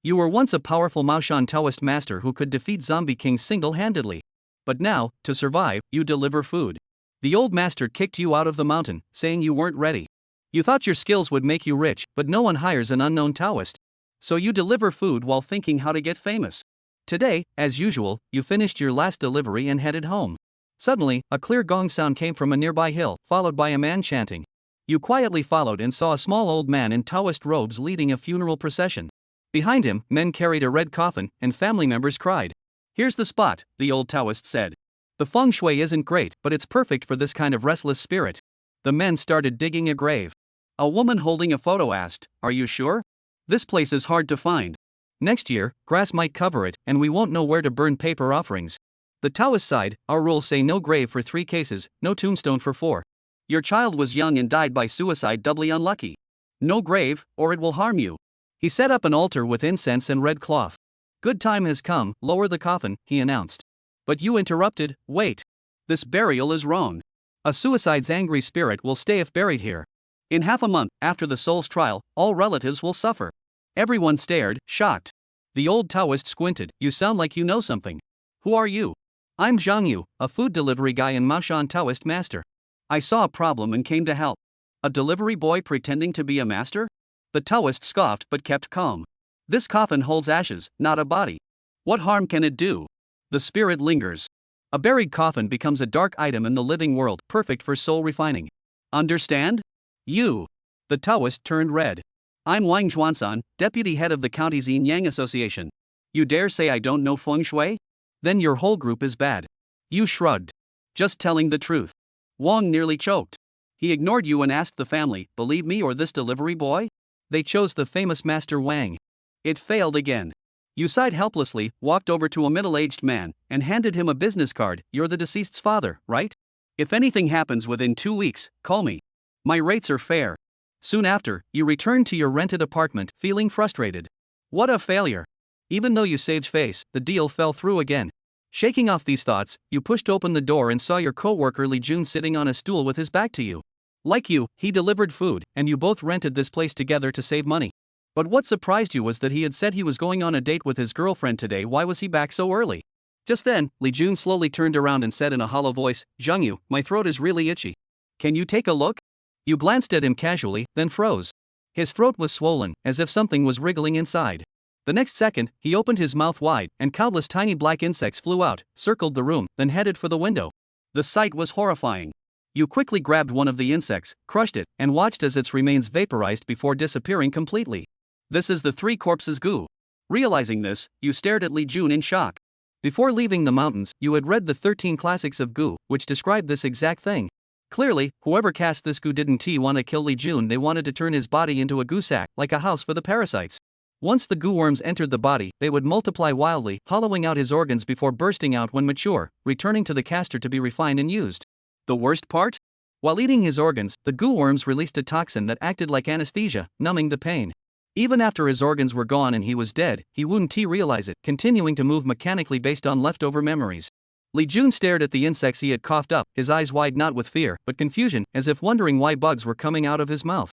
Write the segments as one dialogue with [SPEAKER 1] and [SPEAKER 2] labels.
[SPEAKER 1] You were once a powerful Maoshan Taoist master who could defeat zombie kings single-handedly. But now, to survive, you deliver food. The old master kicked you out of the mountain, saying you weren't ready. You thought your skills would make you rich, but no one hires an unknown Taoist. So you deliver food while thinking how to get famous. Today, as usual, you finished your last delivery and headed home. Suddenly, a clear gong sound came from a nearby hill, followed by a man chanting. You quietly followed and saw a small old man in Taoist robes leading a funeral procession. Behind him, men carried a red coffin, and family members cried. Here's the spot, the old Taoist said. The feng shui isn't great, but it's perfect for this kind of restless spirit. The men started digging a grave. A woman holding a photo asked, Are you sure? This place is hard to find. Next year, grass might cover it, and we won't know where to burn paper offerings. The Taoist sighed, Our rules say no grave for 3 cases, no tombstone for 4. Your child was young and died by suicide, doubly unlucky. No grave, or it will harm you. He set up an altar with incense and red cloth. Good time has come, lower the coffin, he announced. But you interrupted, Wait. This burial is wrong. A suicide's angry spirit will stay if buried here. In half a month, after the soul's trial, all relatives will suffer. Everyone stared, shocked. The old Taoist squinted, You sound like you know something. Who are you? I'm Zhang Yu, a food delivery guy and Maoshan Taoist master. I saw a problem and came to help. A delivery boy pretending to be a master? The Taoist scoffed but kept calm. This coffin holds ashes, not a body. What harm can it do? The spirit lingers. A buried coffin becomes a dark item in the living world, perfect for soul refining. Understand? You. The Taoist turned red. I'm Wang Zhuansan, deputy head of the county's Yin Yang Association. You dare say I don't know feng shui? Then your whole group is bad. You shrugged. Just telling the truth. Wang nearly choked. He ignored you and asked the family, Believe me or this delivery boy? They chose the famous Master Wang. It failed again. You sighed helplessly, walked over to a middle-aged man, and handed him a business card. You're the deceased's father, right? If anything happens within 2 weeks, call me. My rates are fair. Soon after, you returned to your rented apartment, feeling frustrated. What a failure. Even though you saved face, the deal fell through again. Shaking off these thoughts, you pushed open the door and saw your co-worker Li Jun sitting on a stool with his back to you. Like you, he delivered food, and you both rented this place together to save money. But what surprised you was that he had said he was going on a date with his girlfriend today. Why was he back so early? Just then, Li Jun slowly turned around and said in a hollow voice, Zhang Yu, my throat is really itchy. Can you take a look? You glanced at him casually, then froze. His throat was swollen, as if something was wriggling inside. The next second, he opened his mouth wide, and countless tiny black insects flew out, circled the room, then headed for the window. The sight was horrifying. You quickly grabbed one of the insects, crushed it, and watched as its remains vaporized before disappearing completely. This is the 3 corpses goo. Realizing this, you stared at Li Jun in shock. Before leaving the mountains, you had read the 13 classics of goo, which described this exact thing. Clearly, whoever cast this goo didn't want to kill Li Jun, they wanted to turn his body into a goo sack, like a house for the parasites. Once the goo worms entered the body, they would multiply wildly, hollowing out his organs before bursting out when mature, returning to the caster to be refined and used. The worst part? While eating his organs, the goo worms released a toxin that acted like anesthesia, numbing the pain. Even after his organs were gone and he was dead, he wouldn't realize it, continuing to move mechanically based on leftover memories. Li Jun stared at the insects he had coughed up, his eyes wide not with fear, but confusion, as if wondering why bugs were coming out of his mouth.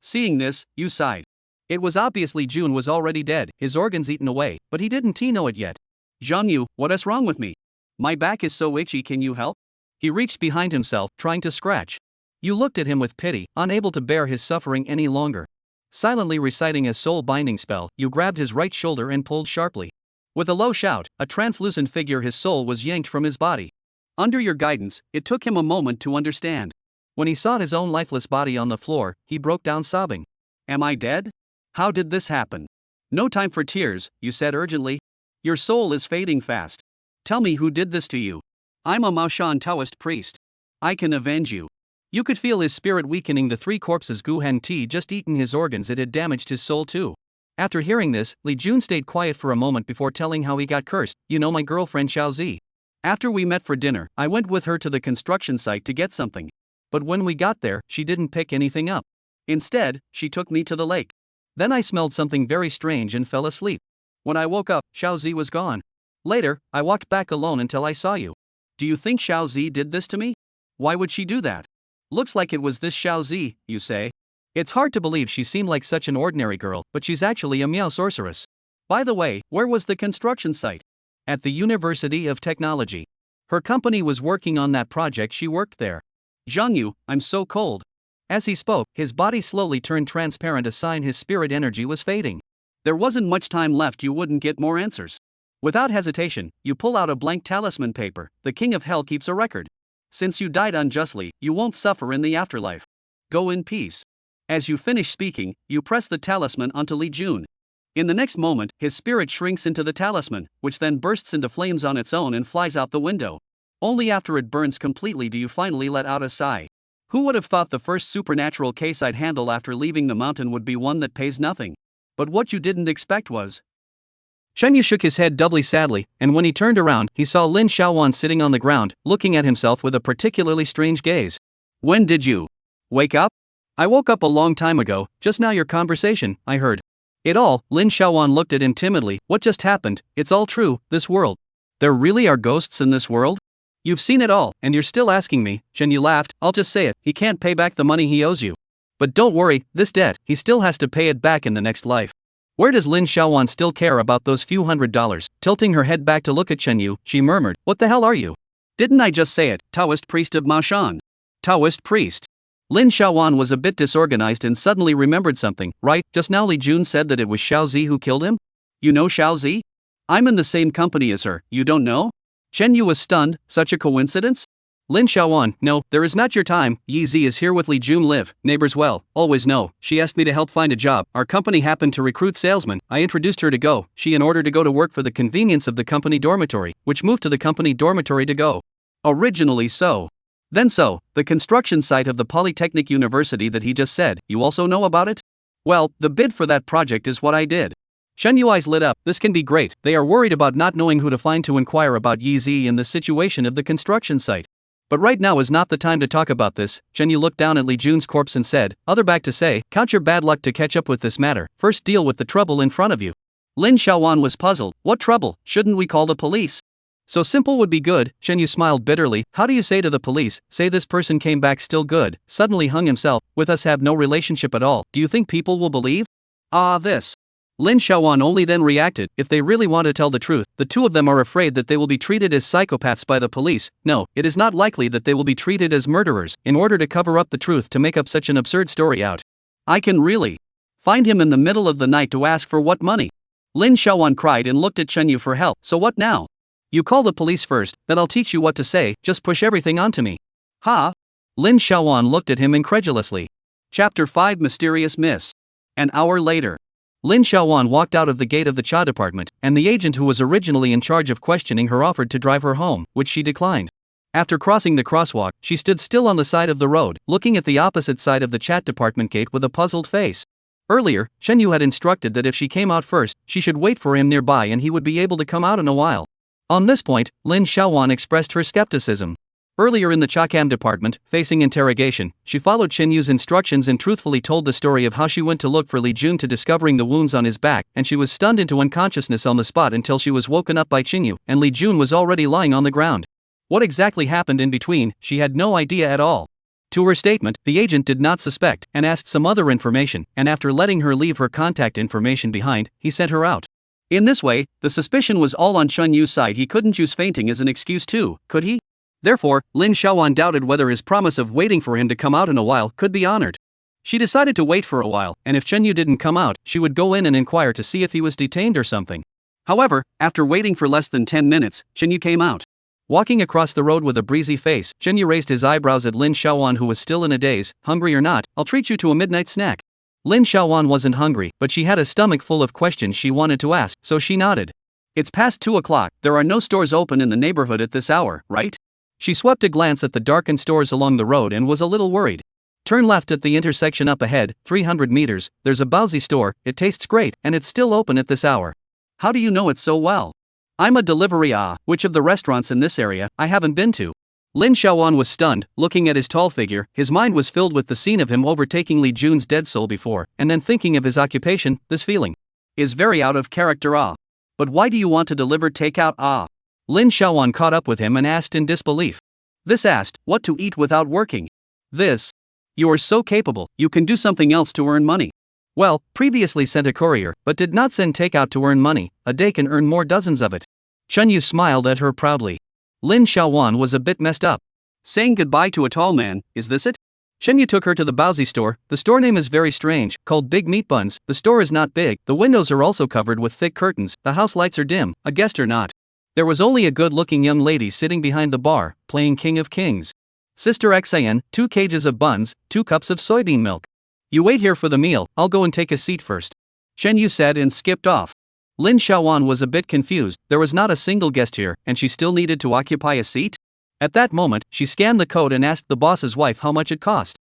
[SPEAKER 1] Seeing this, you sighed. It was obvious Li Jun was already dead, his organs eaten away, but he didn't know it yet. Zhang Yu, what is wrong with me? My back is so itchy, can you help? He reached behind himself, trying to scratch. You looked at him with pity, unable to bear his suffering any longer. Silently reciting a soul-binding spell, you grabbed his right shoulder and pulled sharply. With a low shout, a translucent figure, his soul was yanked from his body. Under your guidance, it took him a moment to understand. When he saw his own lifeless body on the floor, he broke down sobbing. Am I dead? How did this happen? No time for tears, you said urgently. Your soul is fading fast. Tell me who did this to you. I'm a Maoshan Taoist priest. I can avenge you. You could feel his spirit weakening. The 3 corpses Gu Hen Ti just eaten his organs, it had damaged his soul too. After hearing this, Li Jun stayed quiet for a moment before telling how he got cursed. You know my girlfriend Xiaozi. After we met for dinner, I went with her to the construction site to get something. But when we got there, she didn't pick anything up. Instead, she took me to the lake. Then I smelled something very strange and fell asleep. When I woke up, Xiaozi was gone. Later, I walked back alone until I saw you. Do you think Xiaozi did this to me? Why would she do that? Looks like it was this Xiaozi, you say. It's hard to believe she seemed like such an ordinary girl, but she's actually a Miao sorceress. By the way, where was the construction site? At the University of Technology. Her company was working on that project, she worked there. Zhangyu, I'm so cold. As he spoke, his body slowly turned transparent, a sign his spirit energy was fading. There wasn't much time left, you wouldn't get more answers. Without hesitation, you pull out a blank talisman paper. The King of Hell keeps a record. Since you died unjustly, you won't suffer in the afterlife. Go in peace. As you finish speaking, you press the talisman onto Li Jun. In the next moment, his spirit shrinks into the talisman, which then bursts into flames on its own and flies out the window. Only after it burns completely do you finally let out a sigh. Who would have thought the first supernatural case I'd handle after leaving the mountain would be one that pays nothing? But what you didn't expect was... Shenyu shook his head doubly sadly, and when he turned around, he saw Lin Xiaowan sitting on the ground, looking at himself with a particularly strange gaze. When did you wake up? I woke up a long time ago, just now your conversation, I heard. It all, Lin Xiaowan looked at him timidly. What just happened? It's all true, this world. There really are ghosts in this world? You've seen it all, and you're still asking me. Shenyu laughed. I'll just say it, he can't pay back the money he owes you. But don't worry, this debt, he still has to pay it back in the next life. Where does Lin Xiaowan still care about those few $100? Tilting her head back to look at Shenyu, she murmured, what the hell are you? Didn't I just say it, Taoist priest of Maoshan? Taoist priest. Lin Xiaowan was a bit disorganized and suddenly remembered something. Right, just now Li Jun said that it was Xiao Zi who killed him? You know Xiao Zi? I'm in the same company as her, you don't know? Shenyu was stunned. Such a coincidence? Lin Xiaowan, no, there is not your time. Yi Zi is here with Li Jun live, neighbors well, always know. She asked me to help find a job. Our company happened to recruit salesmen. I introduced her to go. She in order to go to work for the convenience of the company dormitory, which moved to the company dormitory to go. Originally so. Then so, the construction site of the Polytechnic University that he just said, you also know about it? Well, the bid for that project is what I did. Shenyu eyes lit up. This can be great. They are worried about not knowing who to find to inquire about Yi Zi and the situation of the construction site. But right now is not the time to talk about this. Shenyu looked down at Li Jun's corpse and said, other back to say, count your bad luck to catch up with this matter. First deal with the trouble in front of you. Lin Xiaowan was puzzled. What trouble? Shouldn't we call the police? So simple would be good. Shenyu smiled bitterly. How do you say to the police, say this person came back still good, suddenly hung himself, with us have no relationship at all? Do you think people will believe? This. Lin Xiaowan only then reacted, if they really want to tell the truth, the two of them are afraid that they will be treated as psychopaths by the police. No, it is not likely that they will be treated as murderers, in order to cover up the truth to make up such an absurd story out. I can really find him in the middle of the night to ask for what money? Lin Xiaowan cried and looked at Shenyu for help. So what now? You call the police first, then I'll teach you what to say, just push everything onto me. Ha? Lin Xiaowan looked at him incredulously. Chapter 5 Mysterious Miss. An hour later. Lin Xiaowan walked out of the gate of the Cha department, and the agent who was originally in charge of questioning her offered to drive her home, which she declined. After crossing the crosswalk, she stood still on the side of the road, looking at the opposite side of the chat department gate with a puzzled face. Earlier, Shenyu had instructed that if she came out first, she should wait for him nearby and he would be able to come out in a while. On this point, Lin Xiaowan expressed her skepticism. Earlier in the Chakam department, facing interrogation, she followed Shenyu's instructions and truthfully told the story of how she went to look for Li Jun to discovering the wounds on his back, and she was stunned into unconsciousness on the spot until she was woken up by Chinyu, and Li Jun was already lying on the ground. What exactly happened in between, she had no idea at all. To her statement, the agent did not suspect, and asked some other information, and after letting her leave her contact information behind, he sent her out. In this way, the suspicion was all on Shenyu's side. He couldn't use fainting as an excuse too, could he? Therefore, Lin Xiaowan doubted whether his promise of waiting for him to come out in a while could be honored. She decided to wait for a while, and if Shenyu didn't come out, she would go in and inquire to see if he was detained or something. However, after waiting for less than 10 minutes, Shenyu came out. Walking across the road with a breezy face, Shenyu raised his eyebrows at Lin Xiaowan, who was still in a daze. Hungry or not, I'll treat you to a midnight snack. Lin Xiaowan wasn't hungry, but she had a stomach full of questions she wanted to ask, so she nodded. It's past 2 o'clock, there are no stores open in the neighborhood at this hour, right? She swept a glance at the darkened stores along the road and was a little worried. Turn left at the intersection up ahead, 300 meters, there's a Baozi store, it tastes great, and it's still open at this hour. How do you know it so well? I'm a delivery. Which of the restaurants in this area, I haven't been to? Lin Xiaowan was stunned, looking at his tall figure. His mind was filled with the scene of him overtaking Li Jun's dead soul before, and then thinking of his occupation. This feeling is very out of character. But why do you want to deliver takeout? Lin Xiaowan caught up with him and asked in disbelief. This asked, what to eat without working? This. You are so capable, you can do something else to earn money. Well, previously sent a courier, but did not send takeout to earn money. A day can earn more dozens of it. Chunyu smiled at her proudly. Lin Xiaowan was a bit messed up. Saying goodbye to a tall man, is this it? Chunyu took her to the Baozi store. The store name is very strange, called Big Meat Buns. The store is not big, the windows are also covered with thick curtains, the house lights are dim, a guest or not. There was only a good-looking young lady sitting behind the bar, playing King of Kings. Sister Xin, 2 cages of buns, 2 cups of soybean milk. You wait here for the meal, I'll go and take a seat first. Yu said and skipped off. Lin Xiaowan was a bit confused, there was not a single guest here, and she still needed to occupy a seat? At that moment, she scanned the code and asked the boss's wife how much it cost.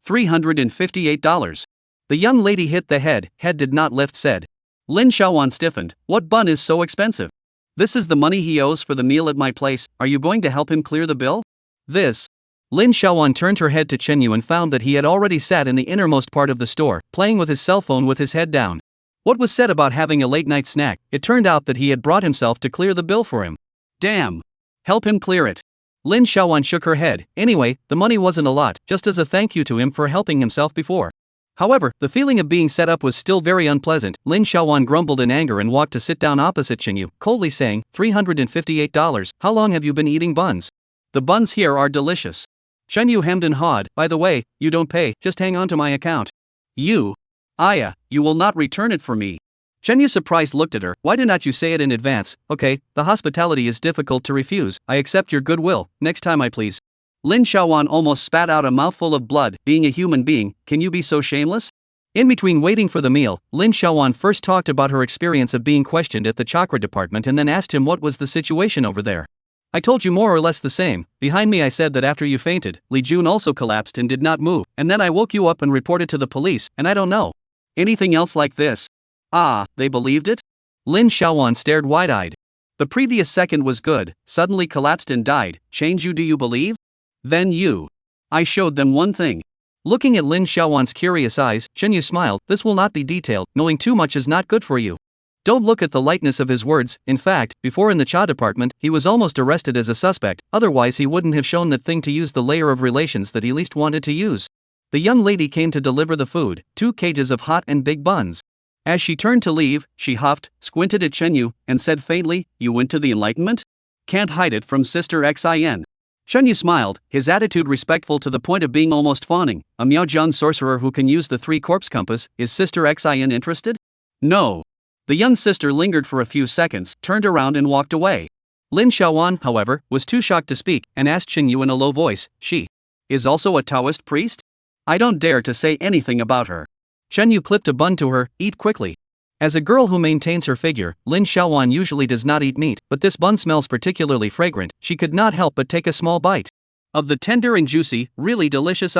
[SPEAKER 1] $358. The young lady hit the head did not lift, said. Lin Xiaowan stiffened, what bun is so expensive? This is the money he owes for the meal at my place, are you going to help him clear the bill? This. Lin Xiaowan turned her head to Chenyu and found that he had already sat in the innermost part of the store, playing with his cell phone with his head down. What was said about having a late-night snack? It turned out that he had brought himself to clear the bill for him. Damn. Help him clear it. Lin Xiaowan shook her head. Anyway, the money wasn't a lot, just as a thank you to him for helping himself before. However, the feeling of being set up was still very unpleasant. Lin Xiaowan grumbled in anger and walked to sit down opposite Chenyu, coldly saying, $358, how long have you been eating buns? The buns here are delicious. Chenyu hemmed and hawed, by the way, you don't pay, just hang on to my account. You? Aya, you will not return it for me. Chenyu surprised looked at her, why did not you say it in advance? Okay, the hospitality is difficult to refuse, I accept your goodwill, next time I please. Lin Xiaowan almost spat out a mouthful of blood, being a human being, can you be so shameless? In between waiting for the meal, Lin Xiaowan first talked about her experience of being questioned at the chakra department and then asked him what was the situation over there. I told you more or less the same, behind me I said that after you fainted, Li Jun also collapsed and did not move, and then I woke you up and reported to the police, and I don't know. Anything else like this? Ah, they believed it? Lin Xiaowan stared wide-eyed. The previous second was good, suddenly collapsed and died, change you do you believe? Then you. I showed them one thing. Looking at Lin Xiaowan's curious eyes, Chenyu smiled, this will not be detailed, knowing too much is not good for you. Don't look at the lightness of his words, in fact, before in the Cha department, he was almost arrested as a suspect, otherwise he wouldn't have shown that thing to use the layer of relations that he least wanted to use. The young lady came to deliver the food, 2 cages of hot and big buns. As she turned to leave, she huffed, squinted at Chenyu, and said faintly, you went to the Enlightenment? Can't hide it from Sister Xin. Chenyu smiled, his attitude respectful to the point of being almost fawning. A Miaojian sorcerer who can use the 3-corpse compass, is Sister Xin interested? No. The young sister lingered for a few seconds, turned around and walked away. Lin Xiaowan, however, was too shocked to speak, and asked Chenyu in a low voice, she is also a Taoist priest? I don't dare to say anything about her. Chenyu clipped a bun to her, eat quickly. As a girl who maintains her figure, Lin Xiaowan usually does not eat meat, but this bun smells particularly fragrant, she could not help but take a small bite. Of the tender and juicy, really delicious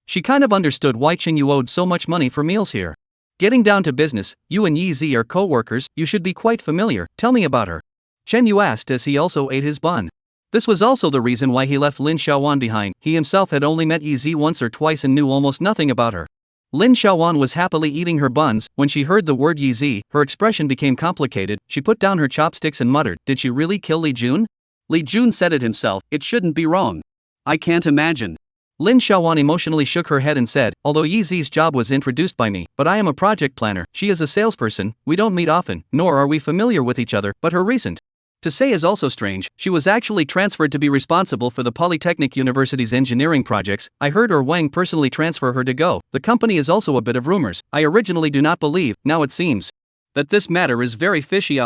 [SPEAKER 1] She kind of understood why Chenyu owed so much money for meals here. Getting down to business, you and Yi Zi are co-workers, you should be quite familiar, tell me about her. Chenyu asked as he also ate his bun. This was also the reason why he left Lin Xiaowan behind, he himself had only met Yi Zi once or twice and knew almost nothing about her. Lin Xiaowan was happily eating her buns. When she heard the word Yi Zi, her expression became complicated, she put down her chopsticks and muttered, did she really kill Li Jun? Li Jun said it himself, it shouldn't be wrong. I can't imagine. Lin Xiaowan emotionally shook her head and said, although Yi Zi's job was introduced by me, but I am a project planner, she is a salesperson, we don't meet often, nor are we familiar with each other, but her recent to say is also strange, she was actually transferred to be responsible for the Polytechnic University's engineering projects. I heard Wang personally transfer her to go. The company is also a bit of rumors. I originally do not believe, now it seems that this matter is very fishy.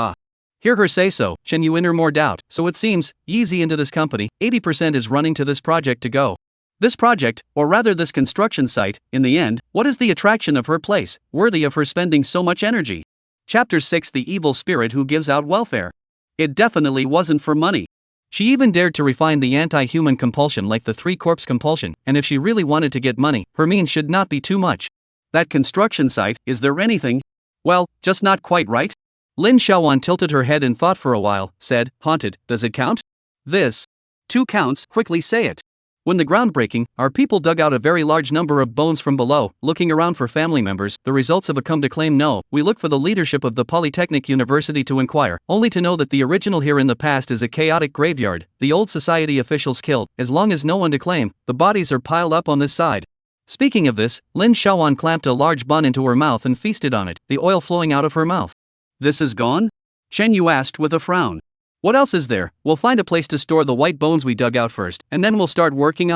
[SPEAKER 1] Hear her say so, Chenyu in her more doubt, so it seems, Yi Zi into this company, 80% is running to this project to go. This project, or rather this construction site, in the end, what is the attraction of her place, worthy of her spending so much energy? Chapter 6 The Evil Spirit Who Gives Out Welfare. It definitely wasn't for money. She even dared to refine the anti-human compulsion like the 3-corpse compulsion, and if she really wanted to get money, her means should not be too much. That construction site, is there anything? Well, just not quite right? Lin Xiaowan tilted her head and thought for a while, said, haunted, does it count? This. 2 counts, quickly say it. When the groundbreaking, our people dug out a very large number of bones from below, looking around for family members, the results have come to claim no, we look for the leadership of the Polytechnic University to inquire, only to know that the original here in the past is a chaotic graveyard, the old society officials killed, as long as no one to claim, the bodies are piled up on this side. Speaking of this, Lin Xiaowan clamped a large bun into her mouth and feasted on it, the oil flowing out of her mouth.
[SPEAKER 2] This is gone? Chen Yu asked with a frown.
[SPEAKER 1] What else is there? We'll find a place to store the white bones we dug out first, and then we'll start working.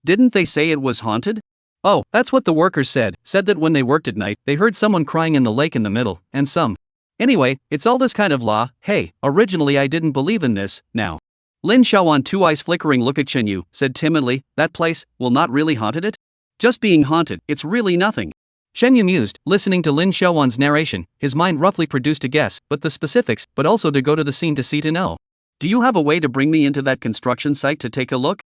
[SPEAKER 2] Didn't they say it was haunted?
[SPEAKER 1] Oh, that's what the workers said that when they worked at night, they heard someone crying in the lake in the middle, and some. Anyway, it's all this kind of law. Hey, originally I didn't believe in this, now.
[SPEAKER 2] Lin Xiaowan, two eyes flickering look at Chen Yu, said timidly, that place, well, not really haunted it? Just being haunted, it's really nothing.
[SPEAKER 1] Shen Yu mused, listening to Lin Xiaowan's narration. His mind roughly produced a guess, but the specifics, but also to go to the scene to see to know.
[SPEAKER 2] Do you have a way to bring me into that construction site to take a look?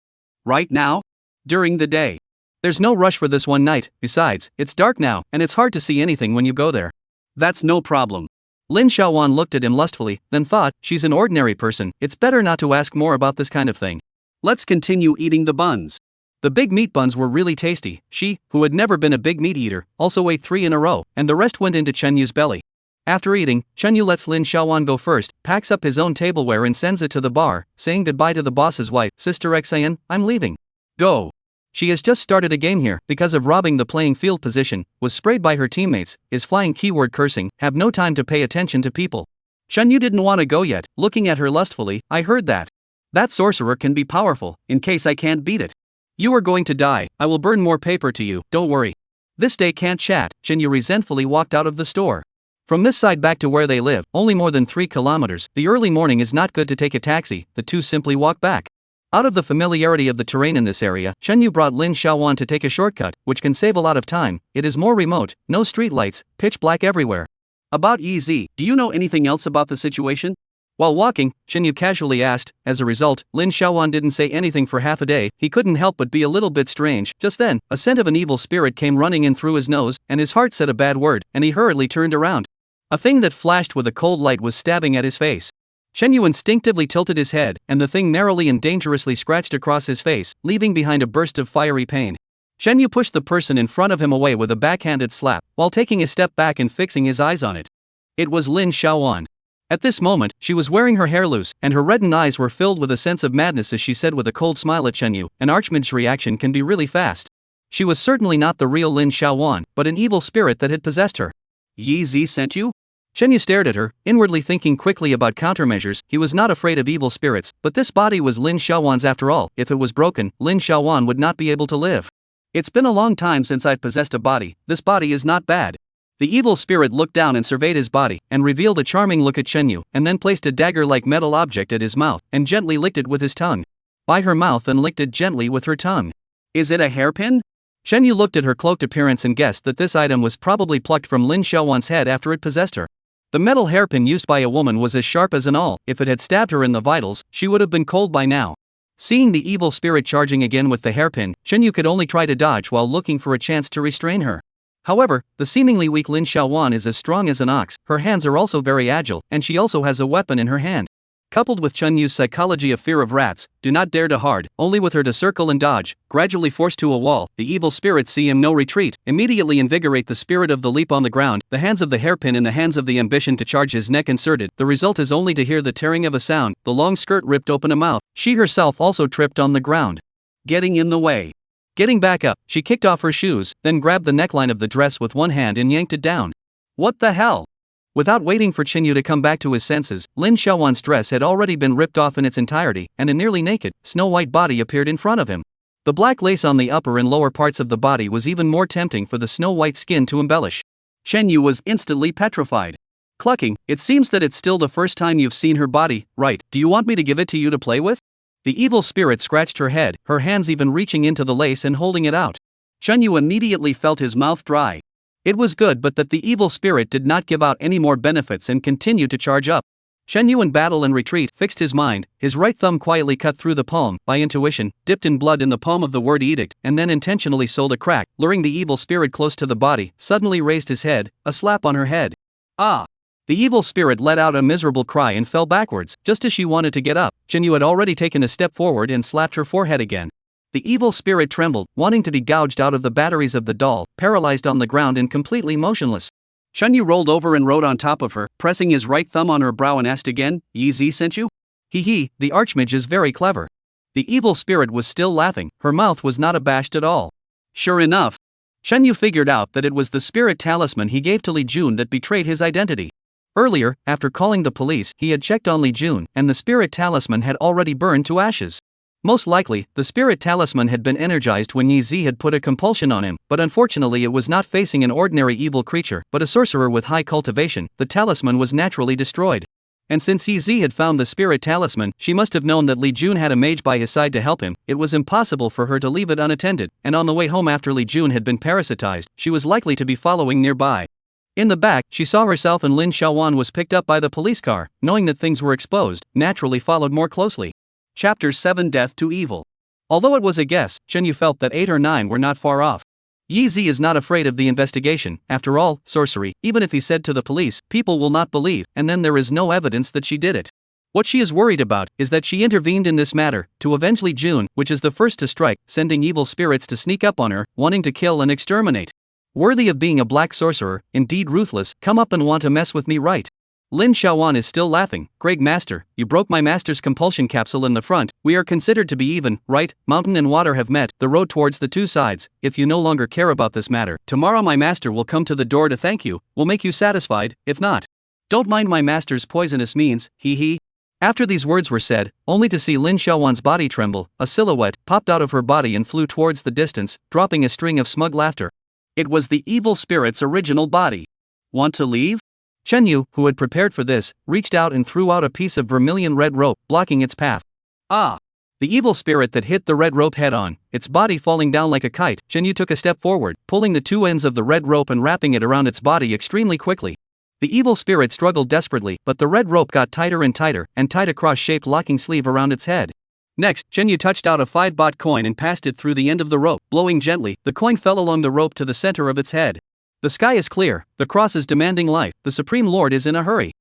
[SPEAKER 2] Right now? During the day?
[SPEAKER 1] There's no rush for this one night, besides, it's dark now, and it's hard to see anything when you go there.
[SPEAKER 2] That's no problem.
[SPEAKER 1] Lin Xiaowan looked at him lustfully, then thought, she's an ordinary person, it's better not to ask more about this kind of thing.
[SPEAKER 2] Let's continue eating the buns.
[SPEAKER 1] The big meat buns were really tasty. She, who had never been a big meat eater, also ate 3 in a row, and the rest went into Chen Yu's belly. After eating, Chen Yu lets Lin Xiaowan go first, packs up his own tableware and sends it to the bar, saying goodbye to the boss's wife. Sister Xian, I'm leaving.
[SPEAKER 2] Go.
[SPEAKER 1] She has just started a game here, because of robbing the playing field position, was sprayed by her teammates, is flying keyword cursing, have no time to pay attention to people. Chen Yu didn't want to go yet, looking at her lustfully. I heard that. That sorcerer can be powerful, in case I can't beat it. You are going to die, I will burn more paper to you, don't worry. This day can't chat. Chen Yu resentfully walked out of the store. From this side back to where they live, only more than 3 kilometers, the early morning is not good to take a taxi, the two simply walk back. Out of the familiarity of the terrain in this area, Chen Yu brought Lin Xiaowan to take a shortcut, which can save a lot of time. It is more remote, no street lights, pitch black everywhere.
[SPEAKER 2] About EZ, do you know anything else about the situation?
[SPEAKER 1] While walking, Chen Yu casually asked. As a result, Lin Xiaowan didn't say anything for half a day. He couldn't help but be a little bit strange. Just then, a scent of an evil spirit came running in through his nose, and his heart said a bad word, and he hurriedly turned around. A thing that flashed with a cold light was stabbing at his face. Chen Yu instinctively tilted his head, and the thing narrowly and dangerously scratched across his face, leaving behind a burst of fiery pain. Chen Yu pushed the person in front of him away with a backhanded slap, while taking a step back and fixing his eyes on it. It was Lin Xiaowan. At this moment, she was wearing her hair loose, and her reddened eyes were filled with a sense of madness as she said with a cold smile at Chen Yu, an archmage's reaction can be really fast. She was certainly not the real Lin Xiaowan, but an evil spirit that had possessed her.
[SPEAKER 2] Yi Zi sent you?
[SPEAKER 1] Chen Yu stared at her, inwardly thinking quickly about countermeasures. He was not afraid of evil spirits, but this body was Lin Xiaowan's after all. If it was broken, Lin Xiaowan would not be able to live. It's been a long time since I've possessed a body. This body is not bad. The evil spirit looked down and surveyed his body, and revealed a charming look at Chen Yu, and then placed a dagger-like metal object at his mouth, and gently licked it with his tongue. By her mouth and licked it gently with her tongue.
[SPEAKER 2] Is it a hairpin?
[SPEAKER 1] Chen Yu looked at her cloaked appearance and guessed that this item was probably plucked from Lin Xiaowan's head after it possessed her. The metal hairpin used by a woman was as sharp as an awl. If it had stabbed her in the vitals, she would have been cold by now. Seeing the evil spirit charging again with the hairpin, Chen Yu could only try to dodge while looking for a chance to restrain her. However, the seemingly weak Lin Xiaowan is as strong as an ox, her hands are also very agile, and she also has a weapon in her hand. Coupled with Chen Yu's psychology of fear of rats, do not dare to hard, only with her to circle and dodge, gradually forced to a wall, the evil spirits see him no retreat, immediately invigorate the spirit of the leap on the ground, the hands of the hairpin in the hands of the ambition to charge his neck inserted, the result is only to hear the tearing of a sound, the long skirt ripped open a mouth, she herself also tripped on the ground.
[SPEAKER 2] Getting in the way.
[SPEAKER 1] Getting back up, she kicked off her shoes, then grabbed the neckline of the dress with one hand and yanked it down.
[SPEAKER 2] What the hell?
[SPEAKER 1] Without waiting for Chen Yu to come back to his senses, Lin Xiaowan's dress had already been ripped off in its entirety, and a nearly naked, snow-white body appeared in front of him. The black lace on the upper and lower parts of the body was even more tempting for the snow-white skin to embellish.
[SPEAKER 2] Chen Yu was instantly petrified. Clucking, it seems that it's still the first time you've seen her body, right? Do you want me to give it to you to play with? The evil spirit scratched her head, her hands even reaching into the lace and holding it out. Chen Yu immediately felt his mouth dry.
[SPEAKER 1] It was good, but that the evil spirit did not give out any more benefits and continued to charge up. Chen Yu in battle and retreat fixed his mind, his right thumb quietly cut through the palm, by intuition, dipped in blood in the palm of the word edict, and then intentionally sold a crack, luring the evil spirit close to the body, suddenly raised his head, a slap on her head. Ah! The evil spirit let out a miserable cry and fell backwards, just as she wanted to get up. Chen Yu had already taken a step forward and slapped her forehead again. The evil spirit trembled, wanting to be gouged out of the batteries of the doll, paralyzed on the ground and completely motionless.
[SPEAKER 2] Chen Yu rolled over and rode on top of her, pressing his right thumb on her brow and asked again, Yi Zi sent you?
[SPEAKER 1] He, the archmage is very clever. The evil spirit was still laughing, her mouth was not abashed at all.
[SPEAKER 2] Sure enough, Chen Yu figured out that it was the spirit talisman he gave to Li Jun that betrayed his identity. Earlier, after calling the police, he had checked on Li Jun, and the spirit talisman had already burned to ashes. Most likely, the spirit talisman had been energized when Yi Zi had put a compulsion on him, but unfortunately it was not facing an ordinary evil creature, but a sorcerer with high cultivation. The talisman was naturally destroyed. And since Yi Zi had found the spirit talisman, she must have known that Li Jun had a mage by his side to help him. It was impossible for her to leave it unattended, and on the way home after Li Jun had been parasitized, she was likely to be following nearby. In the back, she saw herself and Lin Xiaowan was picked up by the police car, knowing that things were exposed, naturally followed more closely. Chapter 7 Death to Evil. Although it was a guess, Chen Yu felt that 8 or 9 were not far off. Yi Zi is not afraid of the investigation. After all, sorcery, even if he said to the police, people will not believe, and then there is no evidence that she did it. What she is worried about is that she intervened in this matter to avenge Li Jun, which is the first to strike, sending evil spirits to sneak up on her, wanting to kill and exterminate. Worthy of being a black sorcerer, indeed ruthless. Come up and want to mess with me, right? Lin Xiaowan is still laughing. Great master, you broke my master's compulsion capsule in the front. We are considered to be even, right? Mountain and water have met, the road towards the two sides. If you no longer care about this matter, tomorrow my master will come to the door to thank you, will make you satisfied. If not, don't mind my master's poisonous means, hee hee. After these words were said, only to see Lin Xiaowan's body tremble, a silhouette popped out of her body and flew towards the distance, dropping a string of smug laughter. It was the evil spirit's original body. Want to leave? Chen Yu, who had prepared for this, reached out and threw out a piece of vermilion red rope, blocking its path. Ah! The evil spirit that hit the red rope head on, its body falling down like a kite. Chen Yu took a step forward, pulling the two ends of the red rope and wrapping it around its body extremely quickly. The evil spirit struggled desperately, but the red rope got tighter and tighter, and tied a cross-shaped locking sleeve around its head. Next, Chen Yu touched out a 5 baht coin and passed it through the end of the rope, blowing gently. The coin fell along the rope to the center of its head. The sky is clear, the cross is demanding life, the Supreme Lord is in a hurry.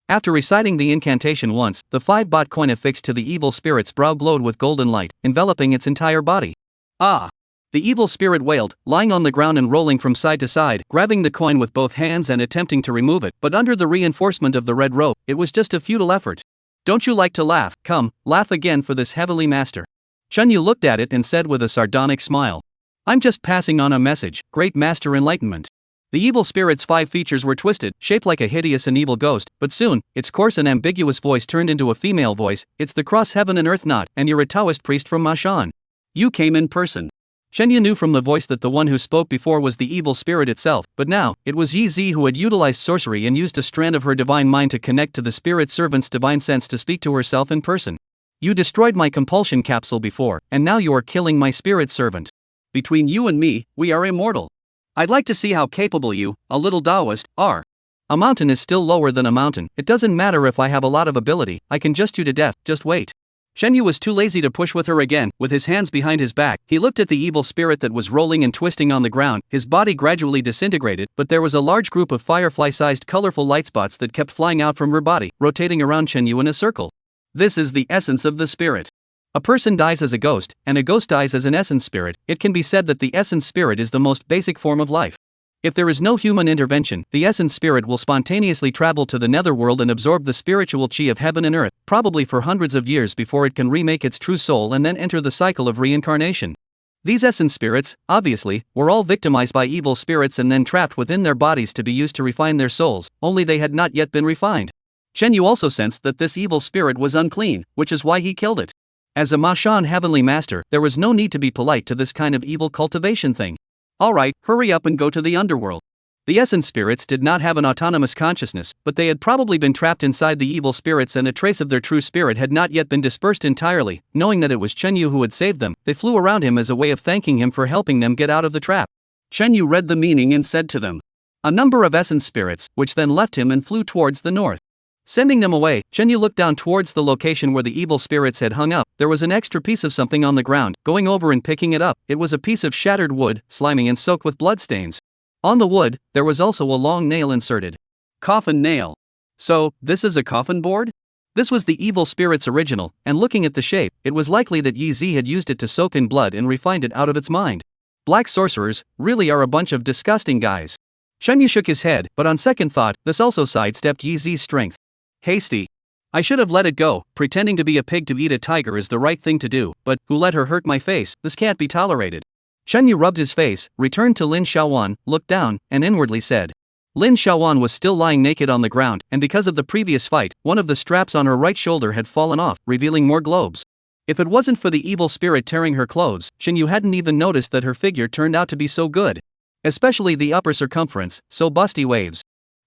[SPEAKER 2] After reciting the incantation once, the 5 baht coin affixed to the evil spirit's brow glowed with golden light, enveloping its entire body. Ah! The evil spirit wailed, lying on the ground and rolling from side to side, grabbing the coin with both hands and attempting to remove it, but under the reinforcement of the red rope, it was just a futile effort. Don't you like to laugh? Come, laugh again for this heavenly master. Chen Yu looked at it and said with a sardonic smile. I'm just passing on a message, great master enlightenment. The evil spirit's 5 features were twisted, shaped like a hideous and evil ghost, but soon, its coarse and ambiguous voice turned into a female voice. It's the cross heaven and earth knot, and you're a Taoist priest from Mashan. You came in person. Chen Yu knew from the voice that the one who spoke before was the evil spirit itself, but now, it was Yi Zi who had utilized sorcery and used a strand of her divine mind to connect to the spirit servant's divine sense to speak to herself in person. You destroyed my compulsion capsule before, and now you are killing my spirit servant. Between you and me, we are immortal. I'd like to see how capable you, a little Taoist, are. A mountain is still lower than a mountain. It doesn't matter if I have a lot of ability, I can just you to death, just wait. Chen Yu was too lazy to push with her again. With his hands behind his back, he looked at the evil spirit that was rolling and twisting on the ground. His body gradually disintegrated, but there was a large group of firefly-sized colorful light spots that kept flying out from her body, rotating around Chen Yu in a circle. This is the essence of the spirit. A person dies as a ghost, and a ghost dies as an essence spirit. It can be said that the essence spirit is the most basic form of life. If there is no human intervention, the essence spirit will spontaneously travel to the netherworld and absorb the spiritual chi of heaven and earth, probably for hundreds of years before it can remake its true soul and then enter the cycle of reincarnation. These essence spirits, obviously, were all victimized by evil spirits and then trapped within their bodies to be used to refine their souls, only they had not yet been refined. Chen Yu also sensed that this evil spirit was unclean, which is why he killed it. As a Mashan heavenly master, there was no need to be polite to this kind of evil cultivation thing. Alright, hurry up and go to the underworld. The essence spirits did not have an autonomous consciousness, but they had probably been trapped inside the evil spirits and a trace of their true spirit had not yet been dispersed entirely. Knowing that it was Chen Yu who had saved them, they flew around him as a way of thanking him for helping them get out of the trap. Chen Yu read the meaning and said to them, a number of essence spirits, which then left him and flew towards the north. Sending them away, Chen Yu looked down towards the location where the evil spirits had hung up. There was an extra piece of something on the ground. Going over and picking it up, it was a piece of shattered wood, slimy and soaked with bloodstains. On the wood, there was also a long nail inserted. Coffin nail. So, this is a coffin board? This was the evil spirit's original, and looking at the shape, it was likely that Yi Zi had used it to soak in blood and refined it out of its mind. Black sorcerers really are a bunch of disgusting guys. Chen Yu shook his head, but on second thought, this also sidestepped Yi Zi's strength. Hasty. I should have let it go. Pretending to be a pig to eat a tiger is the right thing to do, but who let her hurt my face? This can't be tolerated. Chen Yu rubbed his face, returned to Lin Xiaowan, looked down, and inwardly said. Lin Xiaowan was still lying naked on the ground, and because of the previous fight, one of the straps on her right shoulder had fallen off, revealing more globes. If it wasn't for the evil spirit tearing her clothes, Chen Yu hadn't even noticed that her figure turned out to be so good. Especially the upper circumference, so busty waves.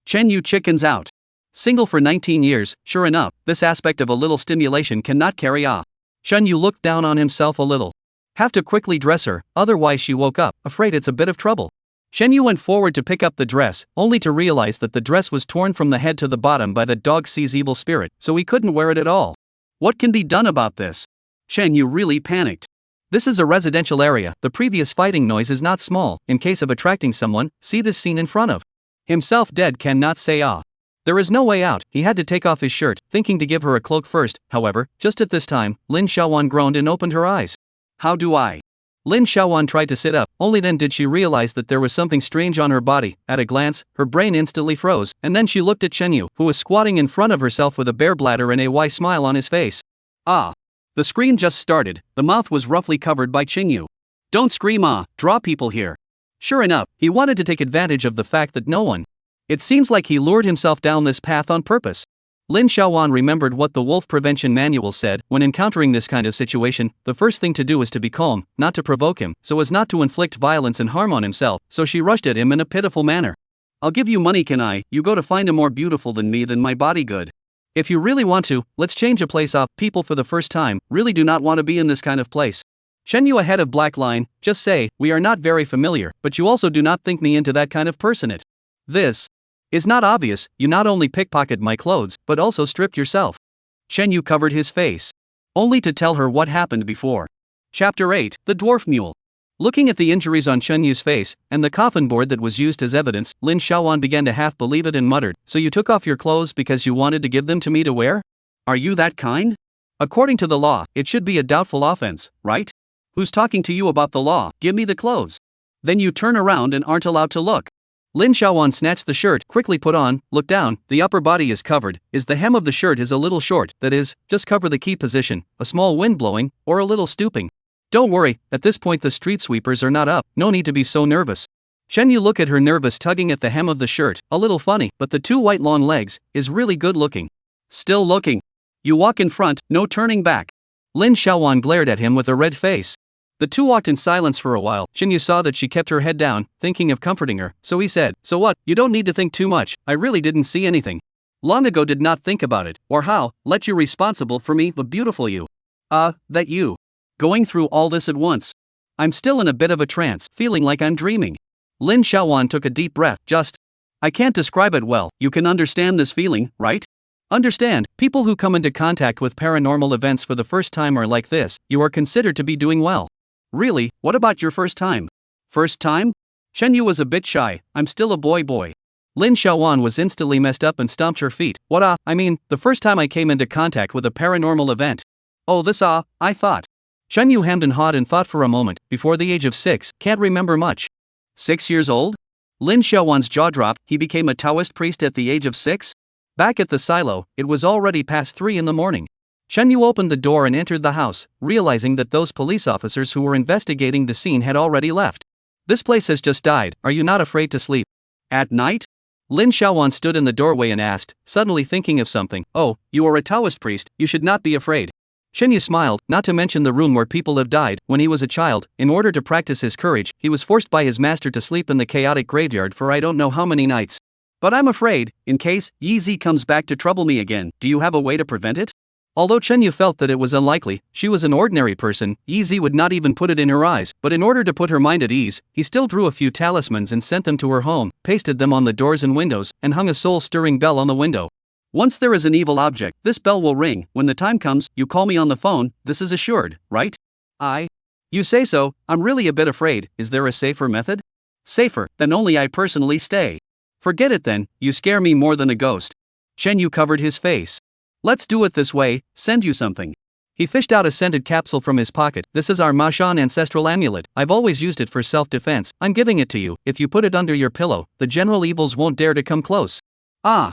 [SPEAKER 2] Chen Yu chickens out. Single for 19 years, sure enough, this aspect of a little stimulation cannot carry on. Chen Yu looked down on himself a little. Have to quickly dress her, otherwise she woke up, afraid it's a bit of trouble. Chen Yu went forward to pick up the dress, only to realize that the dress was torn from the head to the bottom by the dog sees evil spirit, so he couldn't wear it at all. What can be done about this? Chen Yu really panicked. This is a residential area, the previous fighting noise is not small, in case of attracting someone, see this scene in front of himself dead cannot say ah. There is no way out, he had to take off his shirt, thinking to give her a cloak first, however, just at this time, Lin Xiaowan groaned and opened her eyes. How do I? Lin Xiaowan tried to sit up, only then did she realize that there was something strange on her body. At a glance, her brain instantly froze, and then she looked at Chen Yu, who was squatting in front of herself with a bare bladder and a wide smile on his face. Ah. The scream just started, the mouth was roughly covered by Chen Yu. Don't scream ah, draw people here. Sure enough, he wanted to take advantage of the fact that no one. It seems like he lured himself down this path on purpose. Lin Xiaowan remembered what the wolf prevention manual said, when encountering this kind of situation, the first thing to do is to be calm, not to provoke him, so as not to inflict violence and harm on himself, so she rushed at him in a pitiful manner. I'll give you money can I, you go to find a more beautiful than me than my body good. If you really want to, let's change a place up, people for the first time, really do not want to be in this kind of place. Chen Yu ahead of Black Line, just say, we are not very familiar, but you also do not think me into that kind of person it. This is not obvious, you not only pickpocket my clothes, but also stripped yourself. Chen Yu covered his face. Only to tell her what happened before. Chapter 8, The Dwarf Mule. Looking at the injuries on Chen Yu's face, and the coffin board that was used as evidence, Lin Xiaowan began to half believe it and muttered, so you took off your clothes because you wanted to give them to me to wear? Are you that kind? According to the law, it should be a doubtful offense, right? Who's talking to you about the law? Give me the clothes. Then you turn around and aren't allowed to look. Lin Xiaowan snatched the shirt, quickly put on, looked down, the upper body is covered, the hem of the shirt is a little short, that is, just cover the key position, a small wind blowing, or a little stooping. Don't worry, at this point the street sweepers are not up, no need to be so nervous. Chen Yu look at her nervous tugging at the hem of the shirt, a little funny, but the two white long legs, is really good looking. Still looking. You walk in front, no turning back. Lin Xiaowan glared at him with a red face. The two walked in silence for a while. Chen Yu saw that she kept her head down, thinking of comforting her, so he said, so what, you don't need to think too much, I really didn't see anything. Long ago did not think about it, or how, let you responsible for me but beautiful you. That you. Going through all this at once. I'm still in a bit of a trance, feeling like I'm dreaming. Lin Xiaowan took a deep breath, I can't describe it well, you can understand this feeling, right? Understand, people who come into contact with paranormal events for the first time are like this, you are considered to be doing well. Really, what about your first time? First time? Chen Yu was a bit shy, I'm still a boy. Lin Xiaowan was instantly messed up and stomped her feet. I mean, the first time I came into contact with a paranormal event. Oh this I thought. Chen Yu hemmed and hawed and thought for a moment, before the age of 6, can't remember much. 6 years old? Lin Xiaowan's jaw dropped, he became a Taoist priest at the age of 6? Back at the silo, it was already past 3 in the morning. Chen Yu opened the door and entered the house, realizing that those police officers who were investigating the scene had already left. This place has just died, are you not afraid to sleep? At night? Lin Xiaowan stood in the doorway and asked, suddenly thinking of something, oh, you are a Taoist priest, you should not be afraid. Chen Yu smiled, not to mention the room where people have died. When he was a child, in order to practice his courage, he was forced by his master to sleep in the chaotic graveyard for I don't know how many nights. But I'm afraid, in case Yi Zi comes back to trouble me again, do you have a way to prevent it? Although Chen Yu felt that it was unlikely, she was an ordinary person, Yi Zi would not even put it in her eyes, but in order to put her mind at ease, he still drew a few talismans and sent them to her home, pasted them on the doors and windows, and hung a soul-stirring bell on the window. Once there is an evil object, this bell will ring, when the time comes, you call me on the phone, this is assured, right? You say so, I'm really a bit afraid, is there a safer method? Safer, then only I personally stay. Forget it then, you scare me more than a ghost. Chen Yu covered his face. Let's do it this way, send you something. He fished out a scented capsule from his pocket, this is our Mashan ancestral amulet, I've always used it for self-defense, I'm giving it to you, if you put it under your pillow, the general evils won't dare to come close.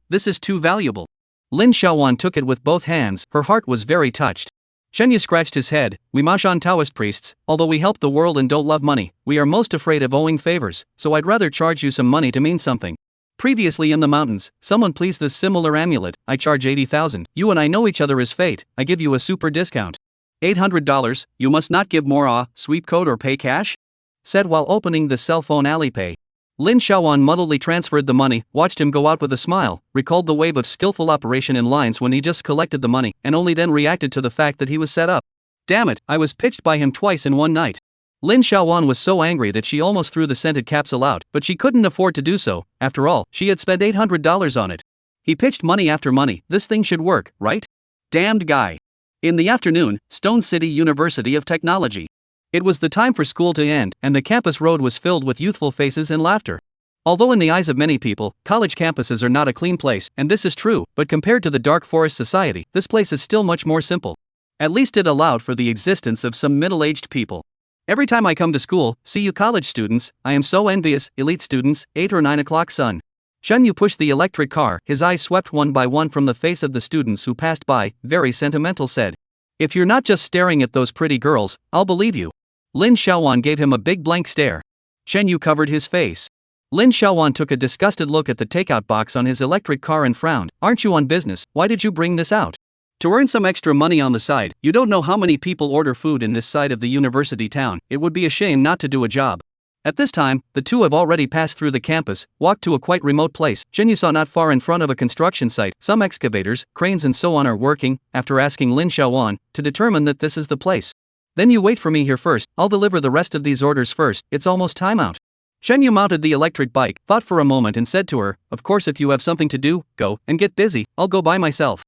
[SPEAKER 2] This is too valuable. Lin Xiaowan took it with both hands, her heart was very touched. Shen Yu scratched his head. We Maoshan Taoist priests, although we help the world and don't love money, we are most afraid of owing favors, so I'd rather charge you some money to mean something. Previously in the mountains, someone pleased this similar amulet, I charge 80,000. You and I know each other as fate, I give you a super discount. $800, you must not give more sweep code or pay cash? Said while opening the cell phone Alipay. Lin Xiaowan muddledly transferred the money, watched him go out with a smile, recalled the wave of skillful operation in lines when he just collected the money, and only then reacted to the fact that he was set up. Damn it, I was pitched by him twice in one night. Lin Xiaowan was so angry that she almost threw the scented capsule out, but she couldn't afford to do so. After all, she had spent $800 on it. He pitched money after money, this thing should work, right? Damned guy. In the afternoon, Stone City University of Technology. It was the time for school to end, and the campus road was filled with youthful faces and laughter. Although in the eyes of many people, college campuses are not a clean place, and this is true, but compared to the dark forest society, this place is still much more simple. At least it allowed for the existence of some middle-aged people. Every time I come to school, see you college students, I am so envious, elite students, 8 or 9 o'clock sun. Shen Yu pushed the electric car, his eyes swept one by one from the face of the students who passed by, very sentimental said. If you're not just staring at those pretty girls, I'll believe you. Lin Xiaowan gave him a big blank stare. Shen Yu covered his face. Lin Xiaowan took a disgusted look at the takeout box on his electric car and frowned. Aren't you on business, why did you bring this out? To earn some extra money on the side, you don't know how many people order food in this side of the university town, it would be a shame not to do a job. At this time, the two have already passed through the campus, walked to a quite remote place. Shen Yu saw not far in front of a construction site, some excavators, cranes and so on are working, after asking Lin Xiaowan, to determine that this is the place. Then you wait for me here first, I'll deliver the rest of these orders first, it's almost time out. Shen Yu mounted the electric bike, thought for a moment and said to her, of course if you have something to do, go, and get busy, I'll go by myself.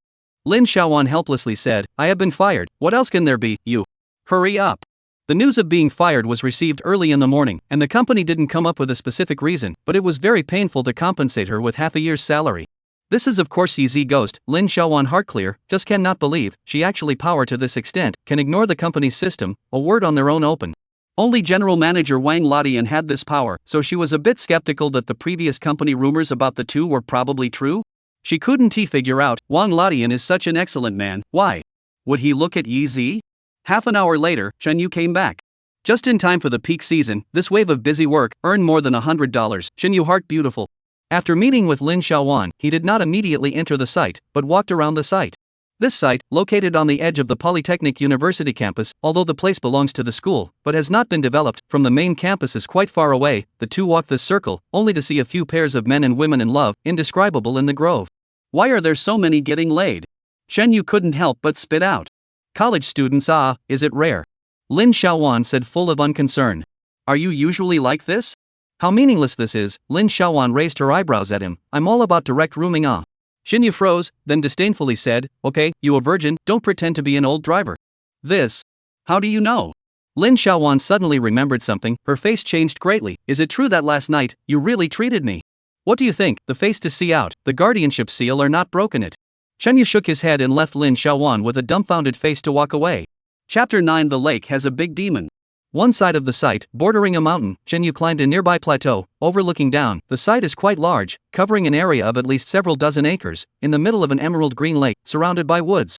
[SPEAKER 2] Lin Xiaowan helplessly said, I have been fired, what else can there be, you? Hurry up. The news of being fired was received early in the morning, and the company didn't come up with a specific reason, but it was very painful to compensate her with half a year's salary. This is of course easy ghost, Lin Xiaowan heart clear, just cannot believe, she actually power to this extent, can ignore the company's system, a word on their own open. Only General Manager Wang Latian had this power, so she was a bit skeptical that the previous company rumors about the two were probably true. She couldn't figure out, Wang Latian is such an excellent man, why? Would he look at Yi Zi? Half an hour later, Shen Yu came back. Just in time for the peak season, this wave of busy work earned more than $100, Shen Yu heart beautiful. After meeting with Lin Xiaowan, he did not immediately enter the site, but walked around the site. This site, located on the edge of the Polytechnic University campus, although the place belongs to the school, but has not been developed, from the main campus is quite far away, the two walked this circle, only to see a few pairs of men and women in love, indescribable in the grove. Why are there so many getting laid? Shen Yu couldn't help but spit out. College students, is it rare? Lin Xiaowan said full of unconcern. Are you usually like this? How meaningless this is, Lin Xiaowan raised her eyebrows at him, I'm all about direct rooming Shen Yu froze, then disdainfully said, okay, you a virgin, don't pretend to be an old driver. This. How do you know? Lin Xiaowan suddenly remembered something, her face changed greatly, is it true that last night, you really treated me? What do you think, the face to see out, the guardianship seal are not broken it. Shen Yu shook his head and left Lin Xiaowan with a dumbfounded face to walk away. Chapter 9 The lake has a big demon. One side of the site, bordering a mountain, Shen Yu climbed a nearby plateau, overlooking down. The site is quite large, covering an area of at least several dozen acres, in the middle of an emerald green lake, surrounded by woods.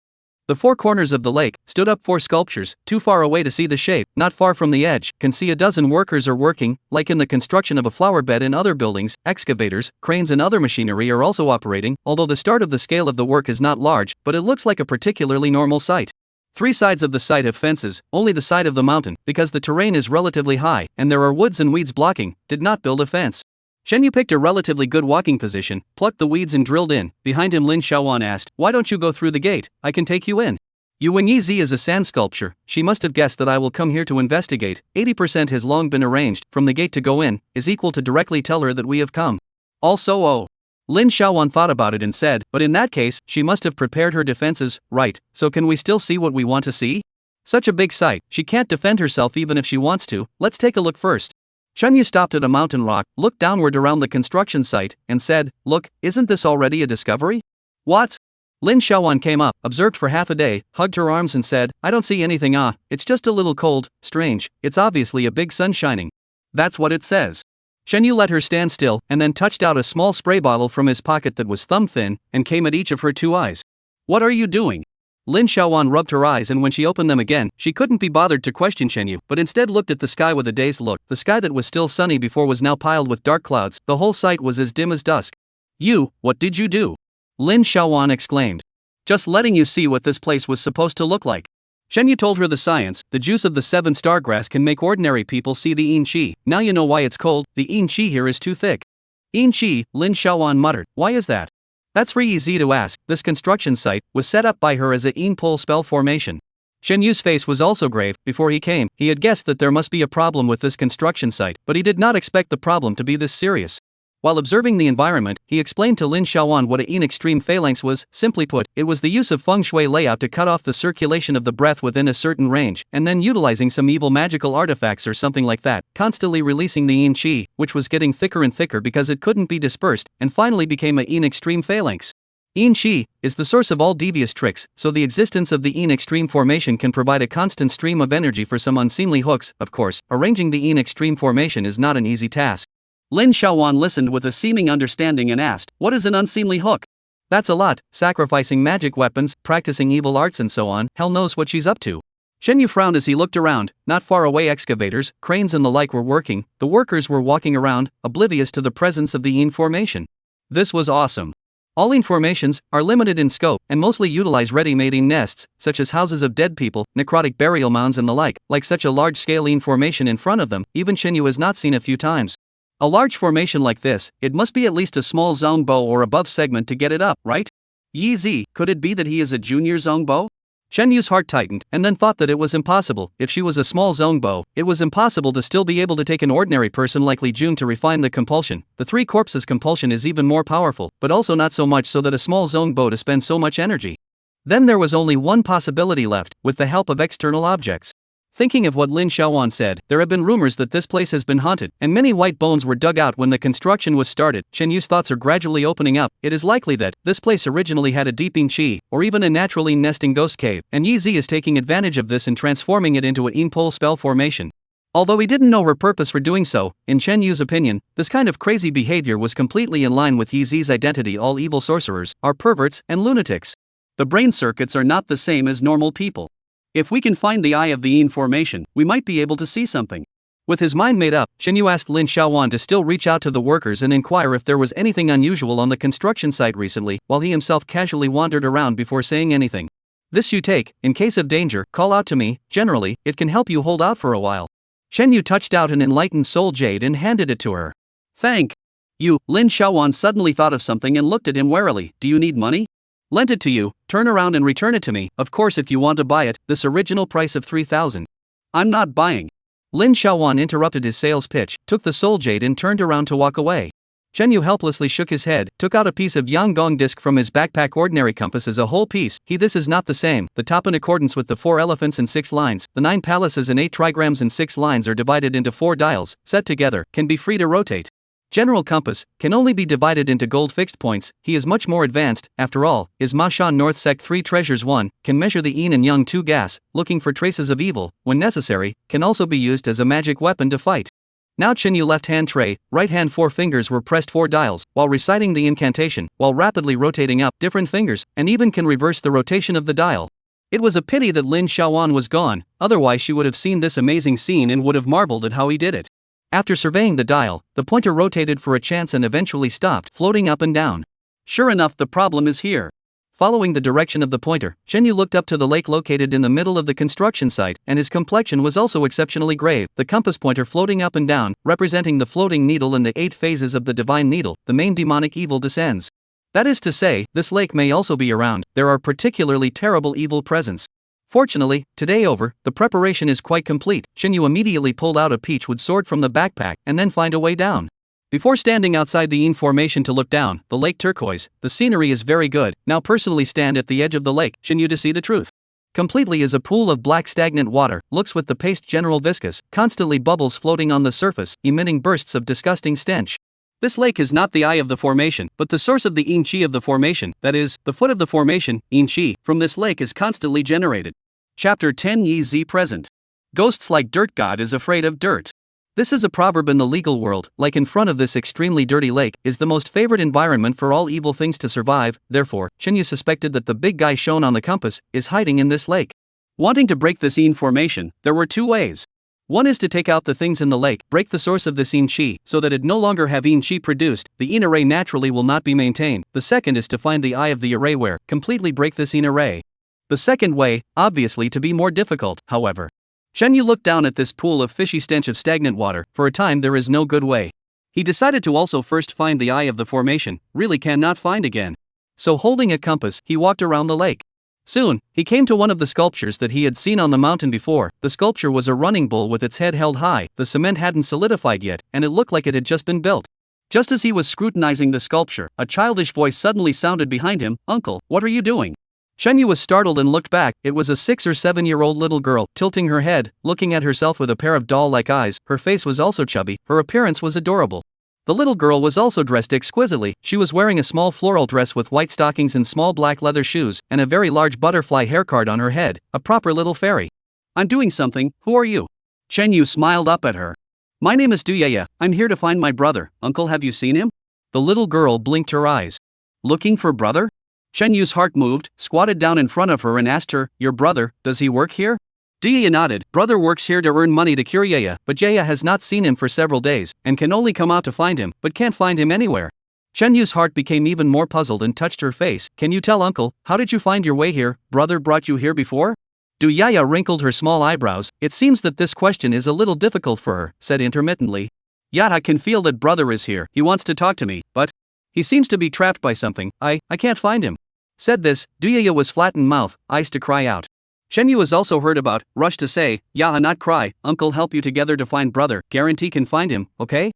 [SPEAKER 2] The four corners of the lake stood up 4 sculptures, too far away to see the shape, not far from the edge, can see a dozen workers are working, like in the construction of a flower bed in other buildings, excavators, cranes and other machinery are also operating, although the start of the scale of the work is not large, but it looks like a particularly normal site. 3 sides of the site have fences, only the side of the mountain, because the terrain is relatively high, and there are woods and weeds blocking, did not build a fence. Shen Yu picked a relatively good walking position, plucked the weeds and drilled in. Behind him Lin Xiaowan asked, why don't you go through the gate, I can take you in. Yuan Yizi is a sand sculpture, she must have guessed that I will come here to investigate, 80% has long been arranged, from the gate to go in, is equal to directly tell her that we have come. Also Lin Xiaowan thought about it and said, but in that case, she must have prepared her defenses, right, so can we still see what we want to see? Such a big site, she can't defend herself even if she wants to, let's take a look first. Shen Yu stopped at a mountain rock, looked downward around the construction site, and said, look, isn't this already a discovery? What? Lin Xiaowan came up, observed for half a day, hugged her arms and said, I don't see anything it's just a little cold, strange, it's obviously a big sun shining. That's what it says. Shen Yu let her stand still, and then touched out a small spray bottle from his pocket that was thumb thin, and came at each of her 2 eyes. What are you doing? Lin Xiaowan rubbed her eyes, and when she opened them again, she couldn't be bothered to question Shen Yu, but instead looked at the sky with a dazed look. The sky that was still sunny before was now piled with dark clouds. The whole sight was as dim as dusk. "You, what did you do?" Lin Xiaowan exclaimed. "Just letting you see what this place was supposed to look like." Shen Yu told her the science. The juice of the 7-star grass can make ordinary people see the yin qi. Now you know why it's cold. The yin qi here is too thick. Yin qi, Lin Xiaowan muttered. Why is that? That's for Yi to ask. This construction site was set up by her as a yin pole spell formation. Shen Yu's face was also grave. Before he came, he had guessed that there must be a problem with this construction site, but he did not expect the problem to be this serious. While observing the environment, he explained to Lin Xiaowan what a yin extreme phalanx was. Simply put, it was the use of feng shui layout to cut off the circulation of the breath within a certain range, and then utilizing some evil magical artifacts or something like that, constantly releasing the yin qi, which was getting thicker and thicker because it couldn't be dispersed, and finally became a yin extreme phalanx. Yin qi is the source of all devious tricks, so the existence of the yin extreme formation can provide a constant stream of energy for some unseemly hooks. Of course, arranging the yin extreme formation is not an easy task. Lin Xiaowan listened with a seeming understanding and asked, "What is an unseemly hook?" "That's a lot, sacrificing magic weapons, practicing evil arts and so on. Hell knows what she's up to." Shen Yu frowned as he looked around. Not far away, excavators, cranes and the like were working. The workers were walking around, oblivious to the presence of the yin formation. This was awesome. All yin formations are limited in scope and mostly utilize ready-made yin nests, such as houses of dead people, necrotic burial mounds and the like such a large-scale yin formation in front of them, even Shen Yu has not seen a few times. A large formation like this, it must be at least a small zongbo or above segment to get it up, right? Yi, could it be that he is a junior zongbo? Shen Yu's heart tightened, and then thought that it was impossible. If she was a small zongbo, it was impossible to still be able to take an ordinary person like Li Jun to refine the compulsion. The 3 corpses compulsion is even more powerful, but also not so much so that a small zongbo to spend so much energy. Then there was only one possibility left, with the help of external objects. Thinking of what Lin Xiaowan said, there have been rumors that this place has been haunted, and many white bones were dug out when the construction was started. Shen Yu's thoughts are gradually opening up. It is likely that this place originally had a deep yin qi, or even a natural yin nesting ghost cave, and Yi is taking advantage of this and transforming it into a yin pole spell formation. Although he didn't know her purpose for doing so, in Shen Yu's opinion, this kind of crazy behavior was completely in line with Yi's identity. All evil sorcerers are perverts and lunatics. The brain circuits are not the same as normal people. If we can find the eye of the yin formation, we might be able to see something. With his mind made up, Shen Yu asked Lin Xiaowan to still reach out to the workers and inquire if there was anything unusual on the construction site recently, while he himself casually wandered around before saying anything. "This you take, in case of danger, call out to me. Generally, it can help you hold out for a while." Shen Yu touched out an enlightened soul jade and handed it to her. "Thank you." Lin Xiaowan suddenly thought of something and looked at him warily. "Do you need money?" "Lent it to you, turn around and return it to me. Of course, if you want to buy it, this original price of 3,000. "I'm not buying." Lin Xiaowan interrupted his sales pitch, took the soul jade and turned around to walk away. Shen Yu helplessly shook his head, took out a piece of Yanggong disc from his backpack. Ordinary compass is a whole piece. This is not the same. The top in accordance with the 4 elephants and 6 lines, the 9 palaces and 8 trigrams and 6 lines are divided into 4 dials, set together, can be free to rotate. General compass can only be divided into gold fixed points. He is much more advanced. After all, his Mashan North Sect 3 treasures 1 can measure the yin and yang 2 gas, looking for traces of evil, when necessary, can also be used as a magic weapon to fight. Now Chen Yu left hand tray, right hand 4 fingers were pressed 4 dials, while reciting the incantation, while rapidly rotating up different fingers, and even can reverse the rotation of the dial. It was a pity that Lin Xiaowan was gone, otherwise she would have seen this amazing scene and would have marveled at how he did it. After surveying the dial, the pointer rotated for a chance and eventually stopped, floating up and down. Sure enough, the problem is here. Following the direction of the pointer, Shen Yu looked up to the lake located in the middle of the construction site, and his complexion was also exceptionally grave. The compass pointer floating up and down, representing the floating needle and the 8 phases of the divine needle, the main demonic evil descends. That is to say, this lake may also be around. There are particularly terrible evil presence. Fortunately, today over, the preparation is quite complete. Shen Yu immediately pulled out a peachwood sword from the backpack and then find a way down. Before standing outside the yin formation to look down, the lake turquoise, the scenery is very good. Now personally stand at the edge of the lake, Shen Yu to see the truth. Completely is a pool of black stagnant water, looks with the paste general viscous, constantly bubbles floating on the surface, emitting bursts of disgusting stench. This lake is not the eye of the formation, but the source of the yin qi of the formation, that is, the foot of the formation. Yin qi from this lake is constantly generated. Chapter 10 Yi Z present. Ghosts like dirt. God is afraid of dirt. This is a proverb in the legal world, like in front of this extremely dirty lake, is the most favored environment for all evil things to survive. Therefore, Shinyu suspected that the big guy shown on the compass is hiding in this lake. Wanting to break this yin formation, there were two ways. One is to take out the things in the lake, break the source of this yin chi, so that it no longer have yin chi produced, the yin array naturally will not be maintained. The second is to find the eye of the array where, completely break this yin array. The second way, obviously to be more difficult, however. Shenyu looked down at this pool of fishy stench of stagnant water. For a time there is no good way. He decided to also first find the eye of the formation, really cannot find again. So holding a compass, he walked around the lake. Soon, he came to one of the sculptures that he had seen on the mountain before. The sculpture was a running bull with its head held high, the cement hadn't solidified yet, and it looked like it had just been built. Just as he was scrutinizing the sculpture, a childish voice suddenly sounded behind him, "Uncle, what are you doing?" Shenyu was startled and looked back. It was a 6 or 7-year-old little girl, tilting her head, looking at herself with a pair of doll-like eyes. Her face was also chubby, her appearance was adorable. The little girl was also dressed exquisitely. She was wearing a small floral dress with white stockings and small black leather shoes, and a very large butterfly haircard on her head, a proper little fairy. "I'm doing something, who are you?" Shenyu smiled up at her. "My name is Duyaya, I'm here to find my brother. Uncle, have you seen him?" The little girl blinked her eyes. "Looking for brother?" Shenyu's heart moved, squatted down in front of her and asked her, "Your brother, does he work here?" Duyaya nodded. "Brother works here to earn money to cure Yaya, but Yaya has not seen him for several days, and can only come out to find him, but can't find him anywhere." Shenyu's heart became even more puzzled and touched her face. "Can you tell Uncle, how did you find your way here? Brother brought you here before?" Duyaya wrinkled her small eyebrows. "It seems that this question is a little difficult for her," said intermittently. "Yaya can feel that brother is here, he wants to talk to me, but he seems to be trapped by something, I can't find him." Said this, Duyaya was flattened mouth, eyes to cry out. Shenyu was also heard about, rushed to say, "Yaha, not cry, Uncle help you together to find brother, guarantee can find him, okay?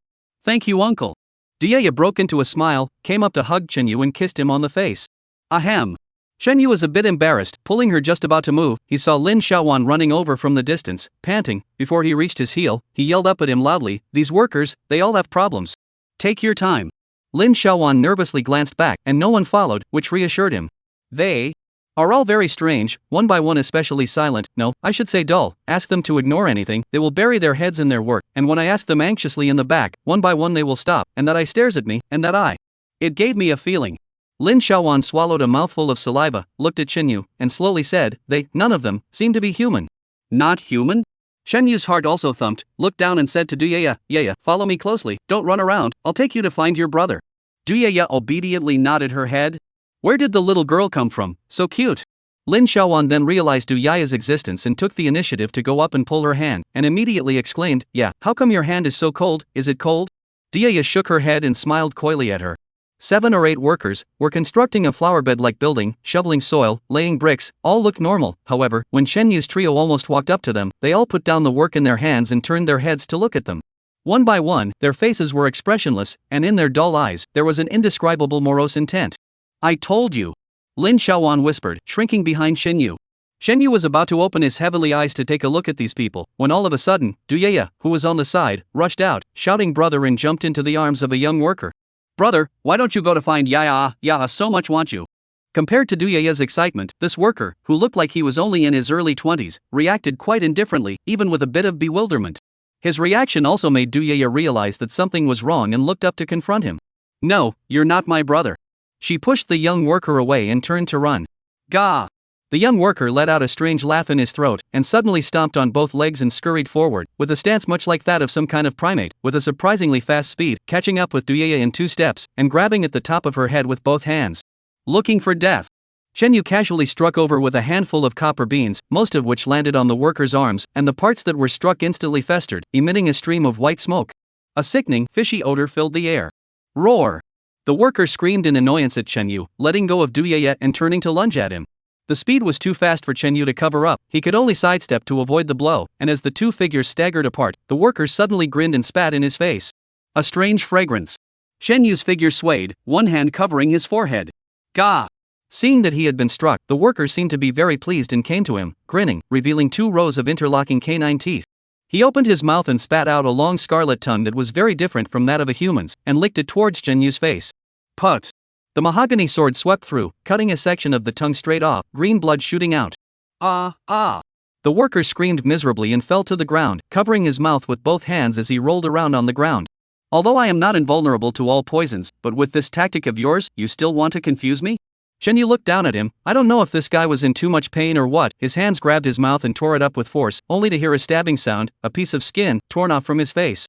[SPEAKER 2] Thank you Uncle." Duyaya broke into a smile, came up to hug Shenyu and kissed him on the face. Ahem. Shenyu was a bit embarrassed, pulling her just about to move. He saw Lin Xiaowan running over from the distance, panting. Before he reached his heel, he yelled up at him loudly, "These workers, they all have problems. Take your time." Lin Xiaowan nervously glanced back, and no one followed, which reassured him. "They are all very strange, one by one especially silent, no, I should say dull. Ask them to ignore anything, they will bury their heads in their work, and when I ask them anxiously in the back, one by one they will stop, and that eye stares at me, and that eye. It gave me a feeling." Lin Xiaowan swallowed a mouthful of saliva, looked at Shenyu, and slowly said, "They, none of them, seem to be human." "Not human?" Shenyu's heart also thumped, looked down and said to Duyaya, "Yaya, follow me closely, don't run around, I'll take you to find your brother." Duyaya obediently nodded her head. Where did the little girl come from, so cute? Lin Xiaowan then realized Duyaya's existence and took the initiative to go up and pull her hand, and immediately exclaimed, "Yeah, how come your hand is so cold, is it cold?" Duyaya shook her head and smiled coyly at her. 7 or 8 workers were constructing a flowerbed-like building, shoveling soil, laying bricks, all looked normal. However, when Shenyu's trio almost walked up to them, they all put down the work in their hands and turned their heads to look at them. One by one, their faces were expressionless, and in their dull eyes, there was an indescribable morose intent. "I told you," Lin Xiaowan whispered, shrinking behind Shenyu. Shenyu was about to open his heavenly eyes to take a look at these people, when all of a sudden, Duyaya, who was on the side, rushed out, shouting brother and jumped into the arms of a young worker. "Brother, why don't you go to find Yaya? Yaya so much want you." Compared to Duyaya's excitement, this worker, who looked like he was only in his early 20s, reacted quite indifferently, even with a bit of bewilderment. His reaction also made Duyaya realize that something was wrong and looked up to confront him. "No, you're not my brother." She pushed the young worker away and turned to run. "Gah!" The young worker let out a strange laugh in his throat, and suddenly stomped on both legs and scurried forward, with a stance much like that of some kind of primate, with a surprisingly fast speed, catching up with Duyaya in 2 steps, and grabbing at the top of her head with both hands. Looking for death. Shenyu casually struck over with a handful of copper beans, most of which landed on the worker's arms, and the parts that were struck instantly festered, emitting a stream of white smoke. A sickening, fishy odor filled the air. Roar! The worker screamed in annoyance at Shenyu, letting go of Duyaya and turning to lunge at him. The speed was too fast for Shenyu to cover up, he could only sidestep to avoid the blow, and as the 2 figures staggered apart, the worker suddenly grinned and spat in his face. A strange fragrance. Shenyu's figure swayed, one hand covering his forehead. Gah! Seeing that he had been struck, the worker seemed to be very pleased and came to him, grinning, revealing 2 rows of interlocking canine teeth. He opened his mouth and spat out a long scarlet tongue that was very different from that of a human's, and licked it towards Shenyu's face. Put! The mahogany sword swept through, cutting a section of the tongue straight off, green blood shooting out. Ah! Ah! The worker screamed miserably and fell to the ground, covering his mouth with both hands as he rolled around on the ground. Although I am not invulnerable to all poisons, but with this tactic of yours, you still want to confuse me? Shen Yu looked down at him. I don't know if this guy was in too much pain or what. His hands grabbed his mouth and tore it up with force, only to hear a stabbing sound, a piece of skin torn off from his face.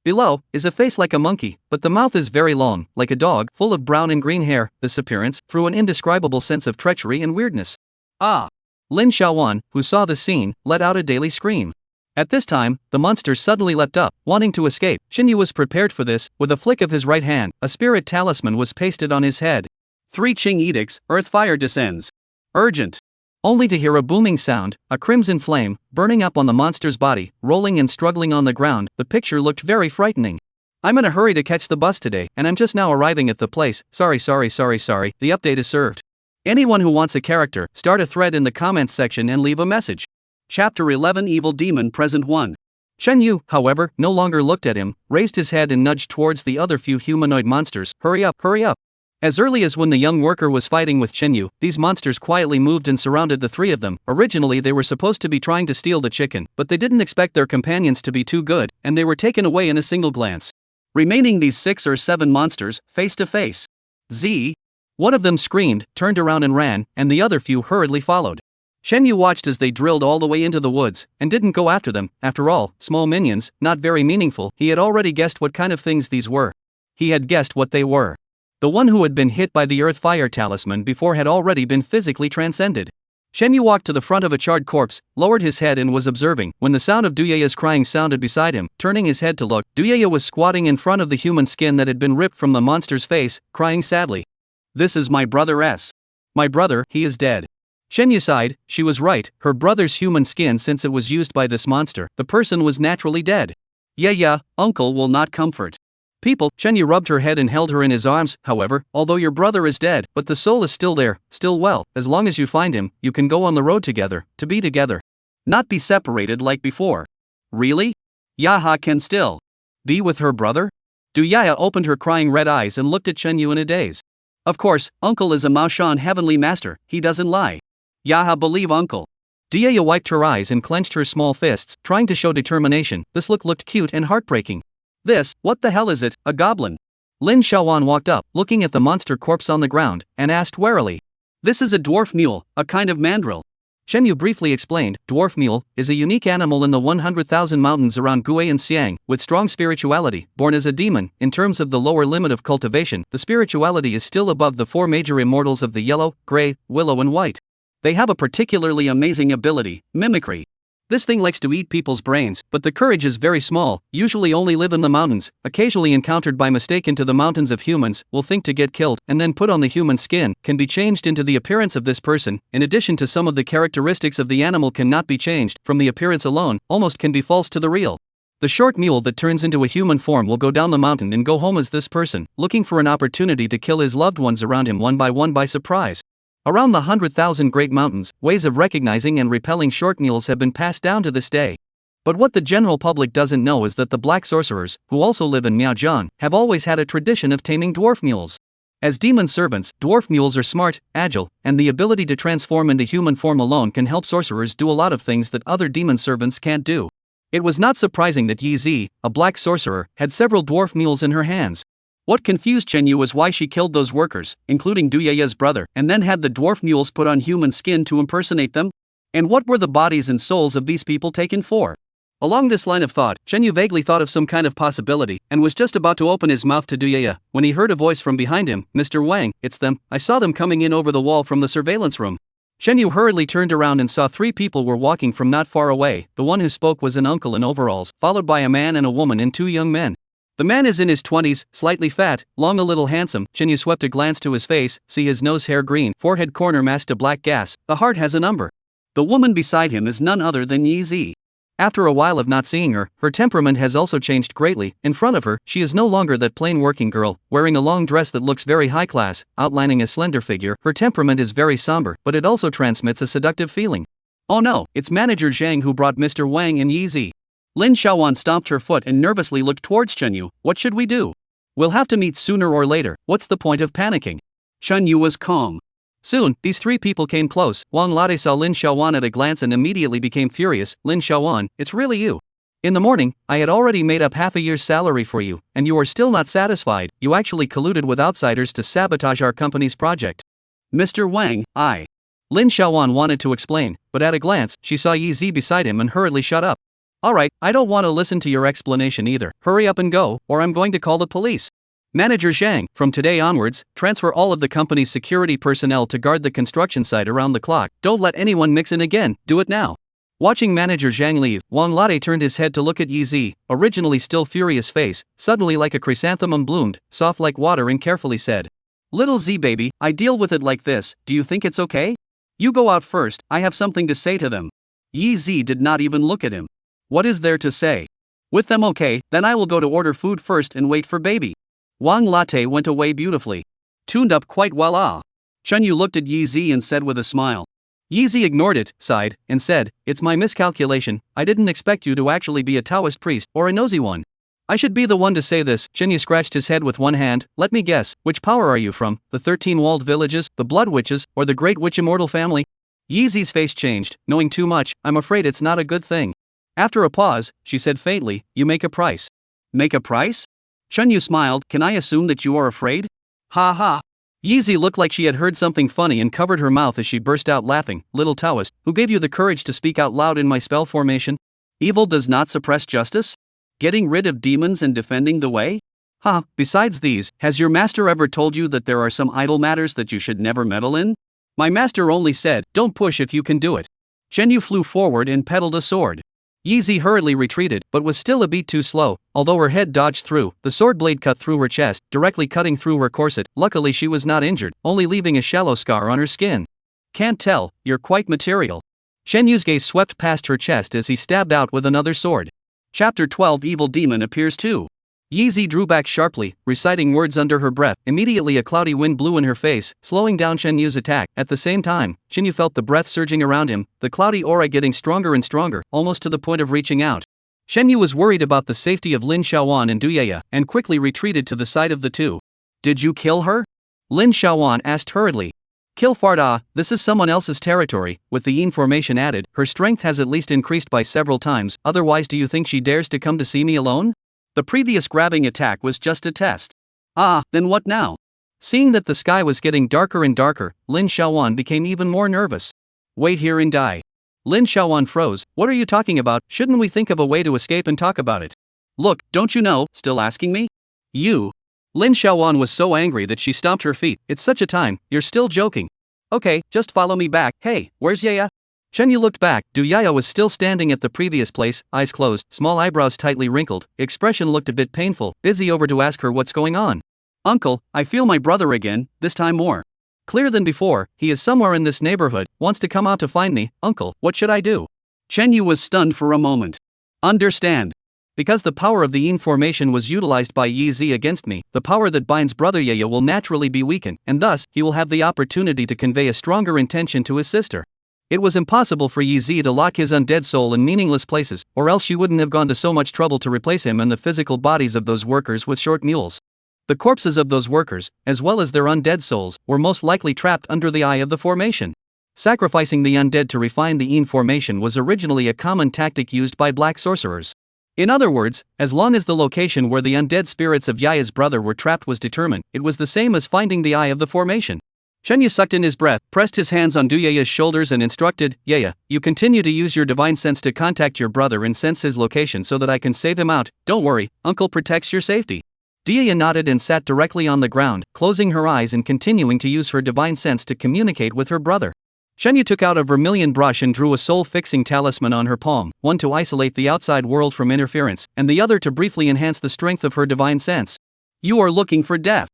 [SPEAKER 2] Below is a face like a monkey, but the mouth is very long, like a dog, full of brown and green hair. This appearance threw an indescribable sense of treachery and weirdness. Ah! Lin Xiaowan, who saw the scene, let out a daily scream. At this time, the monster suddenly leapt up, wanting to escape. Shen Yu was prepared for this. With a flick of his right hand, a spirit talisman was pasted on his head. 3 Qing edicts, earth fire descends. Urgent. Only to hear a booming sound, a crimson flame, burning up on the monster's body, rolling and struggling on the ground. The picture looked very frightening. I'm in a hurry to catch the bus today, and I'm just now arriving at the place. Sorry. The update is served. Anyone who wants a character, start a thread in the comments section and leave a message. Chapter 11 Evil Demon Present 1. Shen Yu, however, no longer looked at him, raised his head and nudged towards the other few humanoid monsters. Hurry up. As early as when the young worker was fighting with Shen Yu, these monsters quietly moved and surrounded the 3 of them. Originally they were supposed to be trying to steal the chicken, but they didn't expect their companions to be too good, and they were taken away in a single glance. Remaining these 6 or 7 monsters, face to face. Z. One of them screamed, turned around and ran, and the other few hurriedly followed. Shen Yu watched as they drilled all the way into the woods, and didn't go after them. After all, small minions, not very meaningful. He had already guessed what kind of things these were. He had guessed what they were. The one who had been hit by the earth fire talisman before had already been physically transcended. Shen Yu walked to the front of a charred corpse, lowered his head and was observing, when the sound of Duyeya's crying sounded beside him. Turning his head to look, Duyeya was squatting in front of the human skin that had been ripped from the monster's face, crying sadly. This is my brother S. My brother, he is dead. Shen Yu sighed. She was right, her brother's human skin, since it was used by this monster, the person was naturally dead. Yeah, uncle will not comfort people. Shen Yu rubbed her head and held her in his arms. However, although your brother is dead, but the soul is still there, still well. As long as you find him, you can go on the road together, to be together. Not be separated like before. Really? Yaha can still be with her brother? Duyaya opened her crying red eyes and looked at Shen Yu in a daze. Of course, uncle is a Maoshan heavenly master, he doesn't lie. Yaha, believe uncle. Duyaya wiped her eyes and clenched her small fists, trying to show determination. This looked cute and heartbreaking. What the hell is it, a goblin? Lin Xiaowan walked up, looking at the monster corpse on the ground, and asked warily. This is a dwarf mule, a kind of mandrill. Shen Yu briefly explained. Dwarf mule is a unique animal in the 100,000 mountains around Gui and Xiang, with strong spirituality, born as a demon. In terms of the lower limit of cultivation, the spirituality is still above the 4 major immortals of the yellow, gray, willow and white. They have a particularly amazing ability, mimicry. This thing likes to eat people's brains, but the courage is very small, usually only live in the mountains, occasionally encountered by mistake into the mountains of humans, will think to get killed, and then put on the human skin, can be changed into the appearance of this person. In addition to some of the characteristics of the animal cannot be changed, from the appearance alone, almost can be false to the real. The short mule that turns into a human form will go down the mountain and go home as this person, looking for an opportunity to kill his loved ones around him one by surprise. Around the 100,000 great mountains, ways of recognizing and repelling short mules have been passed down to this day. But what the general public doesn't know is that the black sorcerers, who also live in Miaojiang, have always had a tradition of taming dwarf mules. As demon servants, dwarf mules are smart, agile, and the ability to transform into human form alone can help sorcerers do a lot of things that other demon servants can't do. It was not surprising that Yi Zi, a black sorcerer, had several dwarf mules in her hands. What confused Shen Yu was why she killed those workers, including Duyeya's brother, and then had the dwarf mules put on human skin to impersonate them? And what were the bodies and souls of these people taken for? Along this line of thought, Shen Yu vaguely thought of some kind of possibility, and was just about to open his mouth to Duyeya, when he heard a voice from behind him. Mr. Wang, it's them, I saw them coming in over the wall from the surveillance room. Shen Yu hurriedly turned around and saw 3 people were walking from not far away. The one who spoke was an uncle in overalls, followed by a man and a woman and 2 young men. The man is in his 20s, slightly fat, long, a little handsome. Shen Yu swept a glance to his face, see his nose hair green, forehead corner masked a black gas, the heart has a number. The woman beside him is none other than Yi Zi. After a while of not seeing her, her temperament has also changed greatly. In front of her, she is no longer that plain working girl, wearing a long dress that looks very high class, outlining a slender figure. Her temperament is very somber, but it also transmits a seductive feeling. Oh no, it's Manager Zhang who brought Mr. Wang and Yi Zi. Lin Xiaowan stomped her foot and nervously looked towards Shen Yu. What should we do? We'll have to meet sooner or later, what's the point of panicking? Shen Yu was calm. Soon, these three people came close. Wang Lade saw Lin Xiaowan at a glance and immediately became furious. Lin Xiaowan, it's really you. In the morning, I had already made up half a year's salary for you, and you are still not satisfied. You actually colluded with outsiders to sabotage our company's project. Mr. Wang, Lin Xiaowan wanted to explain, but at a glance, she saw Yi Zi beside him and hurriedly shut up. Alright, I don't want to listen to your explanation either. Hurry up and go, or I'm going to call the police. Manager Zhang, from today onwards, transfer all of the company's security personnel to guard the construction site around the clock. Don't let anyone mix in again, do it now. Watching Manager Zhang leave, Wang Lade turned his head to look at Yi Zi, originally still furious face, suddenly like a chrysanthemum bloomed, soft like water, and carefully said, Little Z baby, I deal with it like this, do you think it's okay? You go out first, I have something to say to them. Yi Zi did not even look at him. What is there to say? With them okay, then I will go to order food first and wait for baby. Wang Latte went away beautifully. Tuned up quite well. Chunyu looked at Yi Zi and said with a smile. Yi Zi ignored it, sighed, and said, It's my miscalculation, I didn't expect you to actually be a Taoist priest, or a nosy one. I should be the one to say this. Chunyu scratched his head with one hand. Let me guess, which power are you from, the 13 walled villages, the blood witches, or the great witch immortal family? Yi Zi's face changed. Knowing too much, I'm afraid it's not a good thing. After a pause, she said faintly, You make a price. Make a price? Chunyu smiled. Can I assume that you are afraid? Ha ha. Yi Zi looked like she had heard something funny and covered her mouth as she burst out laughing. Little Taoist, who gave you the courage to speak out loud in my spell formation? Evil does not suppress justice? Getting rid of demons and defending the way? Besides these, has your master ever told you that there are some idle matters that you should never meddle in? My master only said, Don't push if you can do it. Chunyu flew forward and peddled a sword. Yi Zi hurriedly retreated, but was still a beat too slow. Although her head dodged through, the sword blade cut through her chest, directly cutting through her corset. Luckily she was not injured, only leaving a shallow scar on her skin. Can't tell, you're quite material. Shen Yu's gaze swept past her chest as he stabbed out with another sword. Chapter 12 Evil Demon appears too. Yi Zi drew back sharply, reciting words under her breath. Immediately a cloudy wind blew in her face, slowing down Shen Yu's attack. At the same time, Shen Yu felt the breath surging around him, the cloudy aura getting stronger and stronger, almost to the point of reaching out. Shen Yu was worried about the safety of Lin Xiaowan and Du Yaya, and quickly retreated to the side of the two. Did you kill her? Lin Xiaowan asked hurriedly. Kill Farda, this is someone else's territory. With the Yin formation added, her strength has at least increased by several times, otherwise do you think she dares to come to see me alone? The previous grabbing attack was just a test. Then what now? Seeing that the sky was getting darker and darker, Lin Xiaowan became even more nervous. Wait here and die. Lin Xiaowan froze. What are you talking about? Shouldn't we think of a way to escape and talk about it? Look, don't you know? Still asking me? You. Lin Xiaowan was so angry that she stomped her feet. It's such a time, you're still joking. Okay, just follow me back. Hey, where's Yaya? Shen Yu looked back. Du Yaya was still standing at the previous place, eyes closed, small eyebrows tightly wrinkled, expression looked a bit painful, busy over to ask her what's going on. Uncle, I feel my brother again, this time more clear than before. He is somewhere in this neighborhood, wants to come out to find me. Uncle, what should I do? Chen Yu was stunned for a moment. Understand. Because the power of the Yin formation was utilized by Yi Zi against me, the power that binds brother Yaya will naturally be weakened, and thus, he will have the opportunity to convey a stronger intention to his sister. It was impossible for Yi Zi to lock his undead soul in meaningless places, or else she wouldn't have gone to so much trouble to replace him and the physical bodies of those workers with short mules. The corpses of those workers, as well as their undead souls, were most likely trapped under the eye of the formation. Sacrificing the undead to refine the Yin formation was originally a common tactic used by black sorcerers. In other words, as long as the location where the undead spirits of Yaya's brother were trapped was determined, it was the same as finding the eye of the formation. Shen Yu sucked in his breath, pressed his hands on Du Yaya's shoulders and instructed, Yaya, you continue to use your divine sense to contact your brother and sense his location so that I can save him out. Don't worry, Uncle protects your safety. Du Yaya nodded and sat directly on the ground, closing her eyes and continuing to use her divine sense to communicate with her brother. Shen Yu took out a vermilion brush and drew a soul-fixing talisman on her palm, one to isolate the outside world from interference, and the other to briefly enhance the strength of her divine sense. You are looking for death.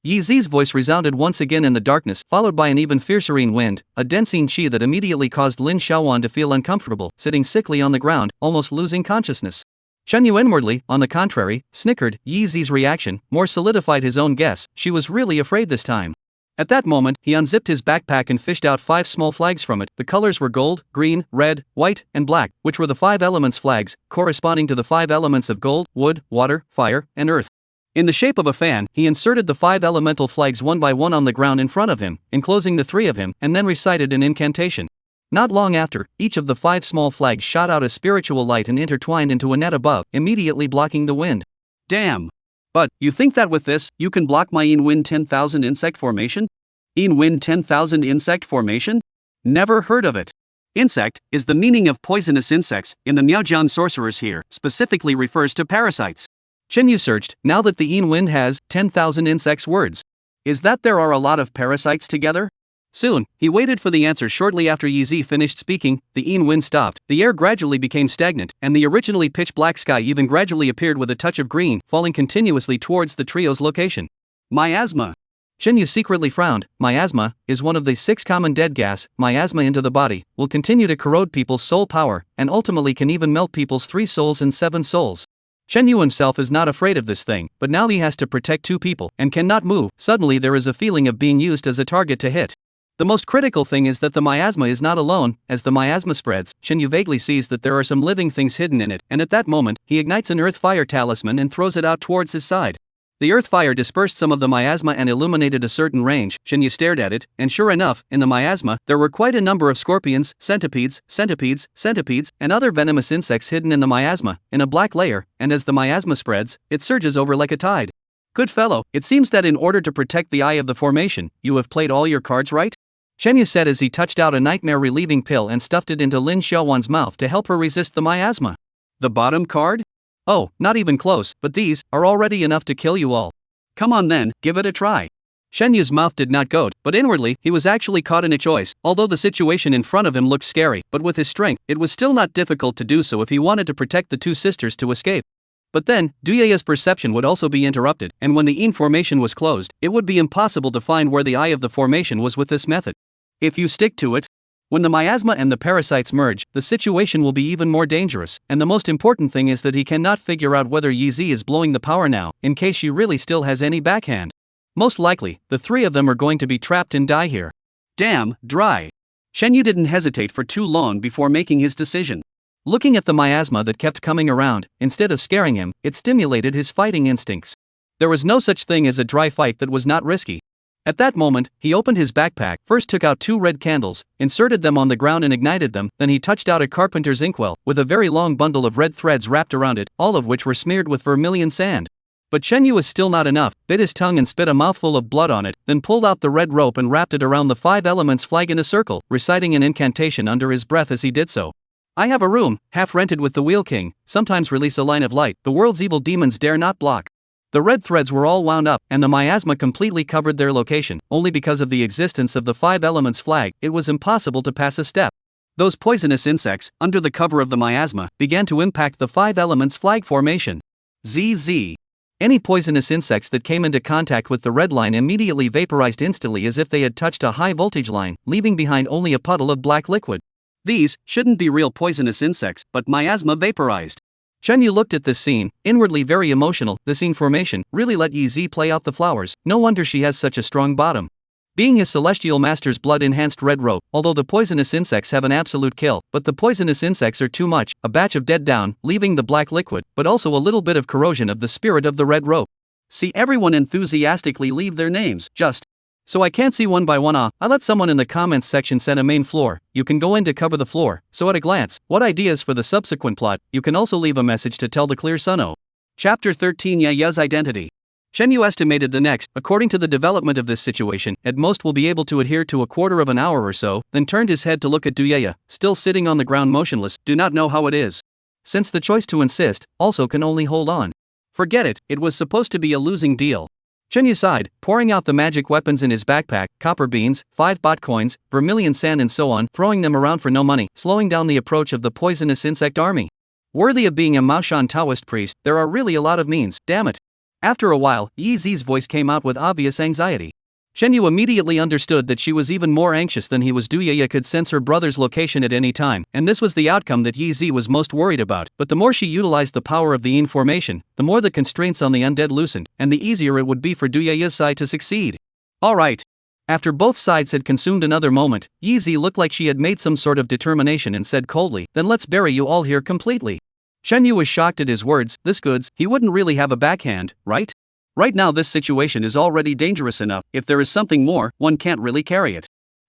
[SPEAKER 2] Yi Zi's voice resounded once again in the darkness, followed by an even fiercer wind, a densing chi that immediately caused Lin Xiaowan to feel uncomfortable, sitting sickly on the ground, almost losing consciousness. Shen Yu inwardly, on the contrary, snickered. Yi Zi's reaction more solidified his own guess. She was really afraid this time. At that moment, he unzipped his backpack and fished out 5 small flags from it. The colors were gold, green, red, white, and black, which were the 5 elements flags, corresponding to the 5 elements of gold, wood, water, fire, and earth. In the shape of a fan, he inserted the 5 elemental flags one by one on the ground in front of him, enclosing the 3 of him, and then recited an incantation. Not long after, each of the 5 small flags shot out a spiritual light and intertwined into a net above, immediately blocking the wind. Damn! But, you think that with this, you can block my Wind 10,000 insect formation? Wind 10,000 insect formation? Never heard of it. Insect is the meaning of poisonous insects in the Miaojian sorcerers here, specifically refers to parasites. Chen searched, now that the Wind has 10,000 insects words. Is that there are a lot of parasites together? Soon, he waited for the answer. Shortly after Yi finished speaking, the wind stopped, the air gradually became stagnant, and the originally pitch-black sky even gradually appeared with a touch of green, falling continuously towards the trio's location. Miasma. Chen secretly frowned. Miasma is one of the 6 common dead gas. Miasma into the body will continue to corrode people's soul power, and ultimately can even melt people's 3 souls and 7 souls. Chen himself is not afraid of this thing, but now he has to protect 2 people, and cannot move. Suddenly there is a feeling of being used as a target to hit. The most critical thing is that the miasma is not alone. As the miasma spreads, Chen vaguely sees that there are some living things hidden in it, and at that moment, he ignites an earth fire talisman and throws it out towards his side. The earth fire dispersed some of the miasma and illuminated a certain range. Chen stared at it, and sure enough, in the miasma, there were quite a number of scorpions, centipedes, and other venomous insects hidden in the miasma, in a black layer, and as the miasma spreads, it surges over like a tide. Good fellow, it seems that in order to protect the eye of the formation, you have played all your cards right? Chen said as he touched out a nightmare-relieving pill and stuffed it into Lin Xiaowan's mouth to help her resist the miasma. The bottom card? Oh, not even close, but these are already enough to kill you all. Come on then, give it a try. Shen Yu's mouth did not goad, but inwardly, he was actually caught in a choice. Although the situation in front of him looked scary, but with his strength, it was still not difficult to do so if he wanted to protect the 2 sisters to escape. But then, Duyaya's perception would also be interrupted, and when the Yin formation was closed, it would be impossible to find where the eye of the formation was with this method. If you stick to it, when the miasma and the parasites merge, the situation will be even more dangerous, and the most important thing is that he cannot figure out whether Yi is blowing the power now, in case she really still has any backhand. Most likely, the 3 of them are going to be trapped and die here. Damn, dry. Shen Yu didn't hesitate for too long before making his decision. Looking at the miasma that kept coming around, instead of scaring him, it stimulated his fighting instincts. There was no such thing as a dry fight that was not risky. At that moment, he opened his backpack, first took out 2 red candles, inserted them on the ground and ignited them, then he touched out a carpenter's inkwell, with a very long bundle of red threads wrapped around it, all of which were smeared with vermilion sand. But Chen Yu was still not enough, bit his tongue and spit a mouthful of blood on it, then pulled out the red rope and wrapped it around the 5 elements flag in a circle, reciting an incantation under his breath as he did so. I have a room, half rented with the Wheel King, sometimes release a line of light, the world's evil demons dare not block. The red threads were all wound up, and the miasma completely covered their location. Only because of the existence of the 5 elements flag, it was impossible to pass a step. Those poisonous insects, under the cover of the miasma, began to impact the 5 elements flag formation. ZZ. Any poisonous insects that came into contact with the red line immediately vaporized instantly as if they had touched a high voltage line, leaving behind only a puddle of black liquid. These shouldn't be real poisonous insects, but miasma vaporized. Chen Yu looked at this scene, inwardly very emotional. The scene formation really let Yi play out the flowers, no wonder she has such a strong bottom. Being his celestial master's blood-enhanced red rope, although the poisonous insects have an absolute kill, but the poisonous insects are too much, a batch of dead down, leaving the black liquid, but also a little bit of corrosion of the spirit of the red rope. See everyone enthusiastically leave their names, just. So I can't see one by one. I let someone in the comments section set a main floor, you can go in to cover the floor, so at a glance, what ideas for the subsequent plot, you can also leave a message to tell the clear Suno. Chapter 13 Yaya's identity. Shen Yu estimated the next, according to the development of this situation, at most will be able to adhere to a quarter of an hour or so, then turned his head to look at Duyaya, still sitting on the ground motionless, do not know how it is. Since the choice to insist, also can only hold on. Forget it, it was supposed to be a losing deal. Chen Yu sighed, pouring out the magic weapons in his backpack, copper beans, 5 bot coins, vermilion sand and so on, throwing them around for no money, slowing down the approach of the poisonous insect army. Worthy of being a Maoshan Taoist priest, there are really a lot of means, damn it. After a while, Yi Zi's voice came out with obvious anxiety. Chen Yu immediately understood that she was even more anxious than he was. Duyaya could sense her brother's location at any time, and this was the outcome that Yi Zi was most worried about. But the more she utilized the power of the Yin formation, the more the constraints on the undead loosened, and the easier it would be for Duyaya's side to succeed. Alright. After both sides had consumed another moment, Yi Zi looked like she had made some sort of determination and said coldly, then let's bury you all here completely. Shen Yu was shocked at his words, this goods, he wouldn't really have a backhand, right? Right now this situation is already dangerous enough. If there is something more, one can't really carry it.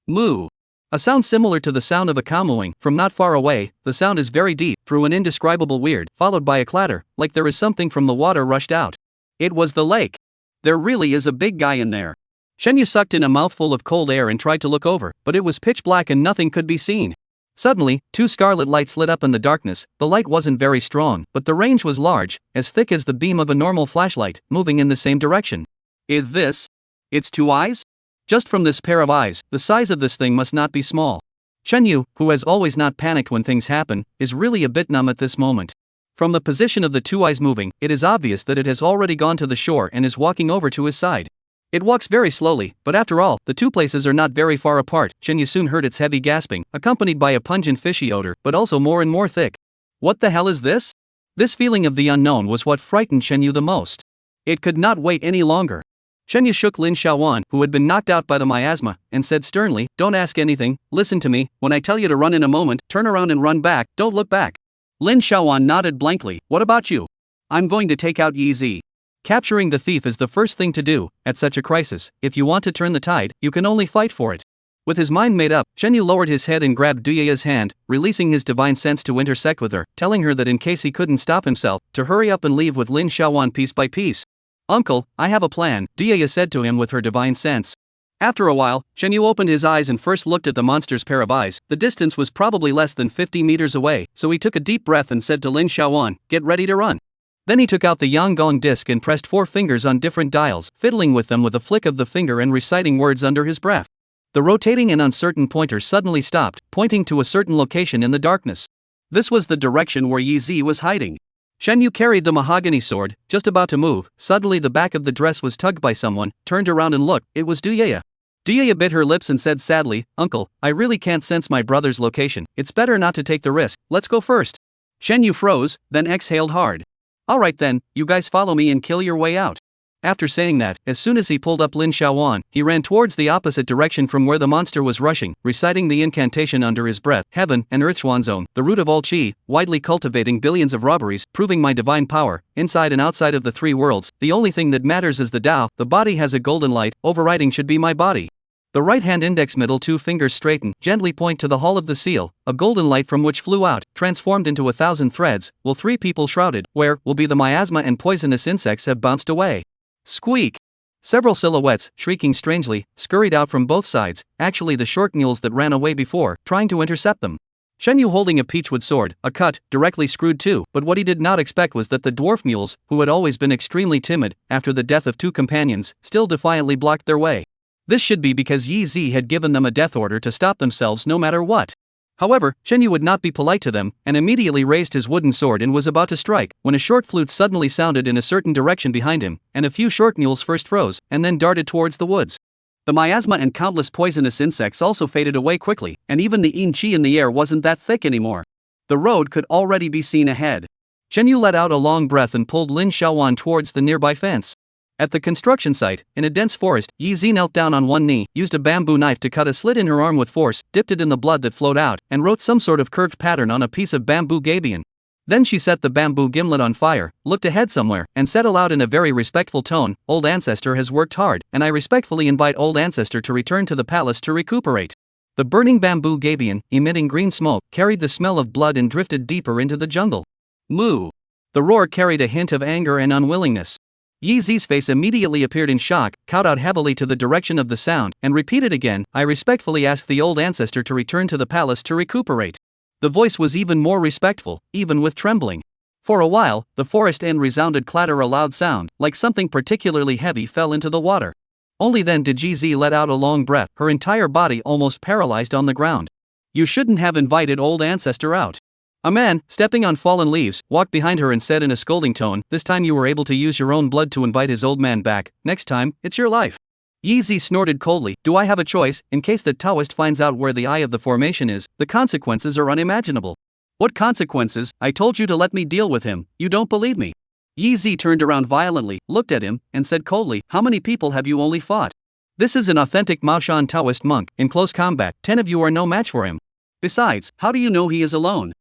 [SPEAKER 2] Moo. A sound similar to the sound of a cow mooing from not far away. The sound is very deep, through an indescribable weird, followed by a clatter, like there is something from the water rushed out. It was the lake. There really is a big guy in there. Shenyu sucked in a mouthful of cold air and tried to look over, but it was pitch black and nothing could be seen. Suddenly, two scarlet lights lit up in the darkness. The light wasn't very strong, but the range was large, as thick as the beam of a normal flashlight, moving in the same direction. Is this its two eyes? Just from this pair of eyes, the size of this thing must not be small. Shenyu, who has always not panicked when things happen, is really a bit numb at this moment. From the position of the two eyes moving, it is obvious that it has already gone to the shore and is walking over to his side. It walks very slowly, but after all, the two places are not very far apart. Shenyu soon heard its heavy gasping, accompanied by a pungent fishy odor, but also more and more thick. What the hell is this? This feeling of the unknown was what frightened Shenyu the most. It could not wait any longer. Shenyu shook Lin Xiaowan, who had been knocked out by the miasma, and said sternly, "Don't ask anything, listen to me, when I tell you to run in a moment, turn around and run back, don't look back." Lin Xiaowan nodded blankly. "What about you?" "I'm going to take out Yi Zi." Capturing the thief is the first thing to do. At such a crisis, if you want to turn the tide, you can only fight for it. With his mind made up, Shenyu lowered his head and grabbed Duyea's hand, releasing his divine sense to intersect with her, telling her that in case he couldn't stop himself, to hurry up and leave with Lin Xiaowan piece by piece. "Uncle, I have a plan," Duye said to him with her divine sense. After a while, Shenyu opened his eyes and first looked at the monster's pair of eyes. The distance was probably less than 50 meters away, so he took a deep breath and said to Lin Xiaowan, "Get ready to run." Then he took out the Yanggong disc and pressed 4 fingers on different dials, fiddling with them with a flick of the finger and reciting words under his breath. The rotating and uncertain pointer suddenly stopped, pointing to a certain location in the darkness. This was the direction where Yi Zi was hiding. Shenyu carried the mahogany sword, just about to move. Suddenly the back of the dress was tugged by someone, turned around and looked. It was Duye. Duye bit her lips and said sadly, "Uncle, I really can't sense my brother's location. It's better not to take the risk. Let's go first." Shenyu froze, then exhaled hard. "Alright then, you guys follow me and kill your way out." After saying that, as soon as he pulled up Lin Xiaowan, he ran towards the opposite direction from where the monster was rushing, reciting the incantation under his breath. "Heaven and Earth Xuanzong, the root of all qi, widely cultivating billions of robberies, proving my divine power, inside and outside of the 3 worlds, the only thing that matters is the Tao, the body has a golden light, overriding should be my body." The right hand index middle 2 fingers straighten, gently point to the hull of the seal, a golden light from which flew out, transformed into 1,000 threads, will 3 people shrouded, where, will be the miasma and poisonous insects have bounced away. Squeak! Several silhouettes, shrieking strangely, scurried out from both sides, actually the short mules that ran away before, trying to intercept them. Shenyu holding a peachwood sword, a cut, directly screwed too, but what he did not expect was that the dwarf mules, who had always been extremely timid, after the death of 2 companions, still defiantly blocked their way. This should be because Yi Zi had given them a death order to stop themselves no matter what. However, Shenyu would not be polite to them, and immediately raised his wooden sword and was about to strike, when a short flute suddenly sounded in a certain direction behind him, and a few short mules first froze, and then darted towards the woods. The miasma and countless poisonous insects also faded away quickly, and even the yin qi in the air wasn't that thick anymore. The road could already be seen ahead. Shenyu let out a long breath and pulled Lin Xiaowan towards the nearby fence. At the construction site, in a dense forest, Yi Zi knelt down on one knee, used a bamboo knife to cut a slit in her arm with force, dipped it in the blood that flowed out, and wrote some sort of curved pattern on a piece of bamboo gabion. Then she set the bamboo gimlet on fire, looked ahead somewhere, and said aloud in a very respectful tone, "Old Ancestor has worked hard, and I respectfully invite Old Ancestor to return to the palace to recuperate." The burning bamboo gabion, emitting green smoke, carried the smell of blood and drifted deeper into the jungle. Moo! The roar carried a hint of anger and unwillingness. Yi Zi's face immediately appeared in shock, kowtowed heavily to the direction of the sound, and repeated again, "I respectfully ask the old ancestor to return to the palace to recuperate." The voice was even more respectful, even with trembling. For a while, the forest end resounded clatter, a loud sound, like something particularly heavy fell into the water. Only then did Yi Zi let out a long breath, her entire body almost paralyzed on the ground. "You shouldn't have invited old ancestor out." A man, stepping on fallen leaves, walked behind her and said in a scolding tone, "This time you were able to use your own blood to invite his old man back, next time, it's your life." Yi Zi snorted coldly, "Do I have a choice? In case the Taoist finds out where the eye of the formation is, the consequences are unimaginable." "What consequences? I told you to let me deal with him, you don't believe me." Yi Zi turned around violently, looked at him, and said coldly, "How many people have you only fought? This is an authentic Maoshan Taoist monk, in close combat, 10 of you are no match for him. Besides, how do you know he is alone?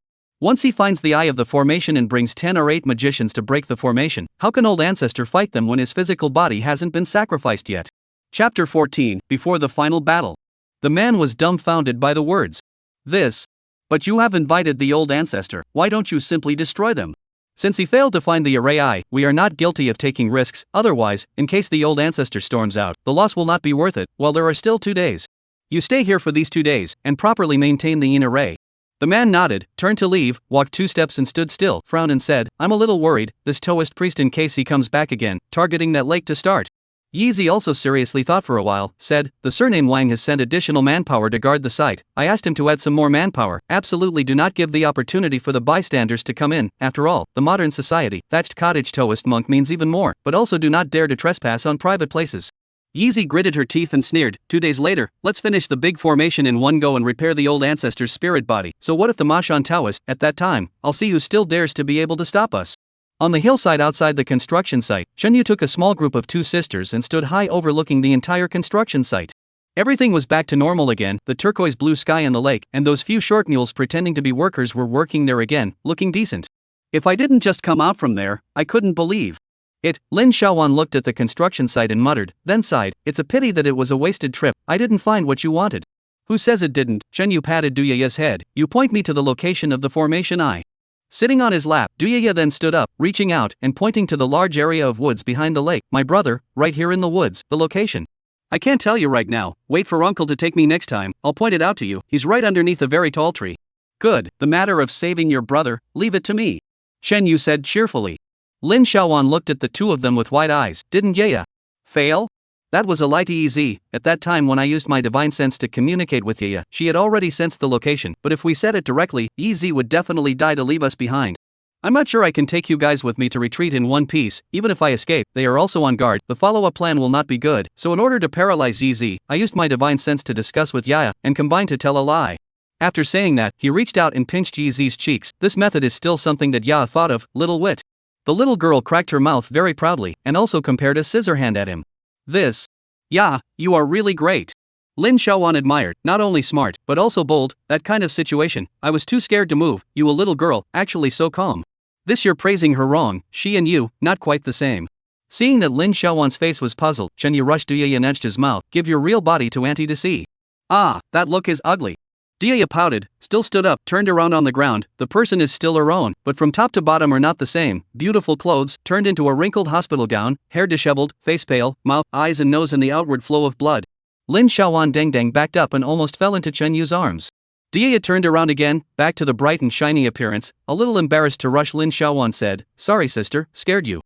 [SPEAKER 2] Once he finds the eye of the formation and brings 10 or 8 magicians to break the formation, how can old ancestor fight them when his physical body hasn't been sacrificed yet? Chapter 14, Before the Final Battle. The man was dumbfounded by the words. This. But you have invited the old ancestor, why don't you simply destroy them? Since he failed to find the array eye, we are not guilty of taking risks, otherwise, in case the old ancestor storms out, the loss will not be worth it, while there are still 2 days. You stay here for these 2 days, and properly maintain the yin array. The man nodded, turned to leave, walked 2 steps and stood still, frowned and said, I'm a little worried, this Taoist priest in case he comes back again, targeting that lake to start. Yizi also seriously thought for a while, said, the surname Wang has sent additional manpower to guard the site. I asked him to add some more manpower. Absolutely do not give the opportunity for the bystanders to come in. After all, the modern society, thatched cottage Taoist monk means even more, but also do not dare to trespass on private places. Yizi gritted her teeth and sneered, 2 days later, let's finish the big formation in one go and repair the old ancestor's spirit body. So what if the Mashan Taoist, at that time, I'll see who still dares to be able to stop us. On the hillside outside the construction site, Chenyu took a small group of 2 sisters and stood high overlooking the entire construction site. Everything was back to normal again, the turquoise blue sky and the lake, and those few short mules pretending to be workers were working there again, looking decent. If I didn't just come out from there, I couldn't believe it. Lin Xiaowan looked at the construction site and muttered, then sighed, it's a pity that it was a wasted trip, I didn't find what you wanted. Who says it didn't? Chenyu patted Duyaya's head, you point me to the location of the formation eye. Sitting on his lap, Duyaya then stood up, reaching out and pointing to the large area of woods behind the lake. My brother, right here in the woods, the location. I can't tell you right now, wait for uncle to take me next time, I'll point it out to you, he's right underneath a very tall tree. Good, the matter of saving your brother, leave it to me. Shen Yu said cheerfully. Lin Xiaowan looked at the 2 of them with wide eyes. Didn't Yaya fail? That was a light easy. At that time when I used my divine sense to communicate with Yaya, she had already sensed the location, but if we said it directly, Yi would definitely die to leave us behind. I'm not sure I can take you guys with me to retreat in one piece, even if I escape, they are also on guard, the follow-up plan will not be good, so in order to paralyze Yi, I used my divine sense to discuss with Yaya, and combine to tell a lie. After saying that, he reached out and pinched Yi's cheeks. This method is still something that Yaya thought of, little wit. The little girl cracked her mouth very proudly, and also compared a scissor hand at him. This. Yeah, you are really great. Lin Xiaowan admired, not only smart, but also bold, that kind of situation, I was too scared to move, you a little girl, actually so calm. This you're praising her wrong, she and you, not quite the same. Seeing that Lin Xiaowan's face was puzzled, Chenyu rushed Duyaya and edged his mouth, give your real body to auntie to see. Ah, that look is ugly. Duyaya pouted, still stood up, turned around on the ground, the person is still her own, but from top to bottom are not the same, beautiful clothes, turned into a wrinkled hospital gown, hair disheveled, face pale, mouth, eyes and nose and the outward flow of blood. Lin Xiaowan dang backed up and almost fell into Chenyu's arms. Duyaya turned around again, back to the bright and shiny appearance, a little embarrassed to rush Lin Xiaowan said, sorry sister, scared you.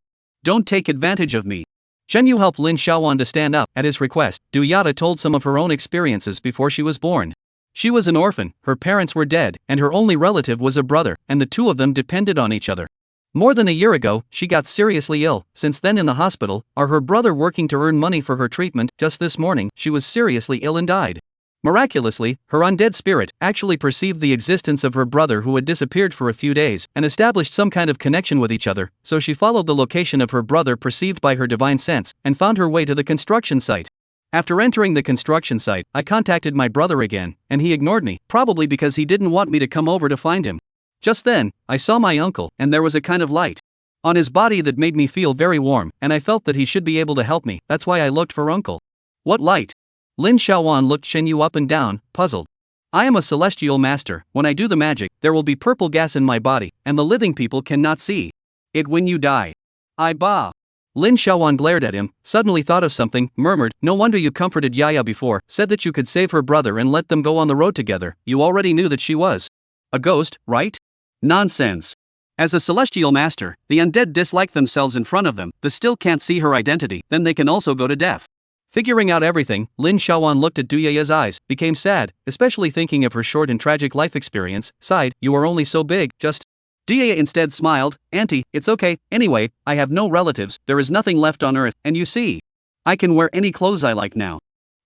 [SPEAKER 2] Don't take advantage of me. Chenyu helped Lin Xiaowan to stand up, at his request, Duyaya told some of her own experiences before she was born. She was an orphan, her parents were dead, and her only relative was a brother, and the 2 of them depended on each other. More than a year ago, she got seriously ill, since then in the hospital, are her brother working to earn money for her treatment, just this morning, she was seriously ill and died. Miraculously, her undead spirit actually perceived the existence of her brother who had disappeared for a few days, and established some kind of connection with each other, so she followed the location of her brother perceived by her divine sense, and found her way to the construction site. After entering the construction site, I contacted my brother again, and he ignored me, probably because he didn't want me to come over to find him. Just then, I saw my uncle, and there was a kind of light on his body that made me feel very warm, and I felt that he should be able to help me, that's why I looked for uncle. What light? Lin Xiaowan looked Chenyu up and down, puzzled. I am a celestial master, when I do the magic, there will be purple gas in my body, and the living people cannot see it when you die. I bah. Lin Xiaowan glared at him, suddenly thought of something, murmured, no wonder you comforted Yaya before, said that you could save her brother and let them go on the road together, you already knew that she was a ghost, right? Nonsense. As a celestial master, the undead dislike themselves in front of them, the still can't see her identity, then they can also go to death. Figuring out everything, Lin Xiaowan looked at Duyaya's eyes, became sad, especially thinking of her short and tragic life experience, sighed, you are only so big, just. Duyaya instead smiled, Auntie, it's okay, anyway, I have no relatives, there is nothing left on earth, and you see. I can wear any clothes I like now.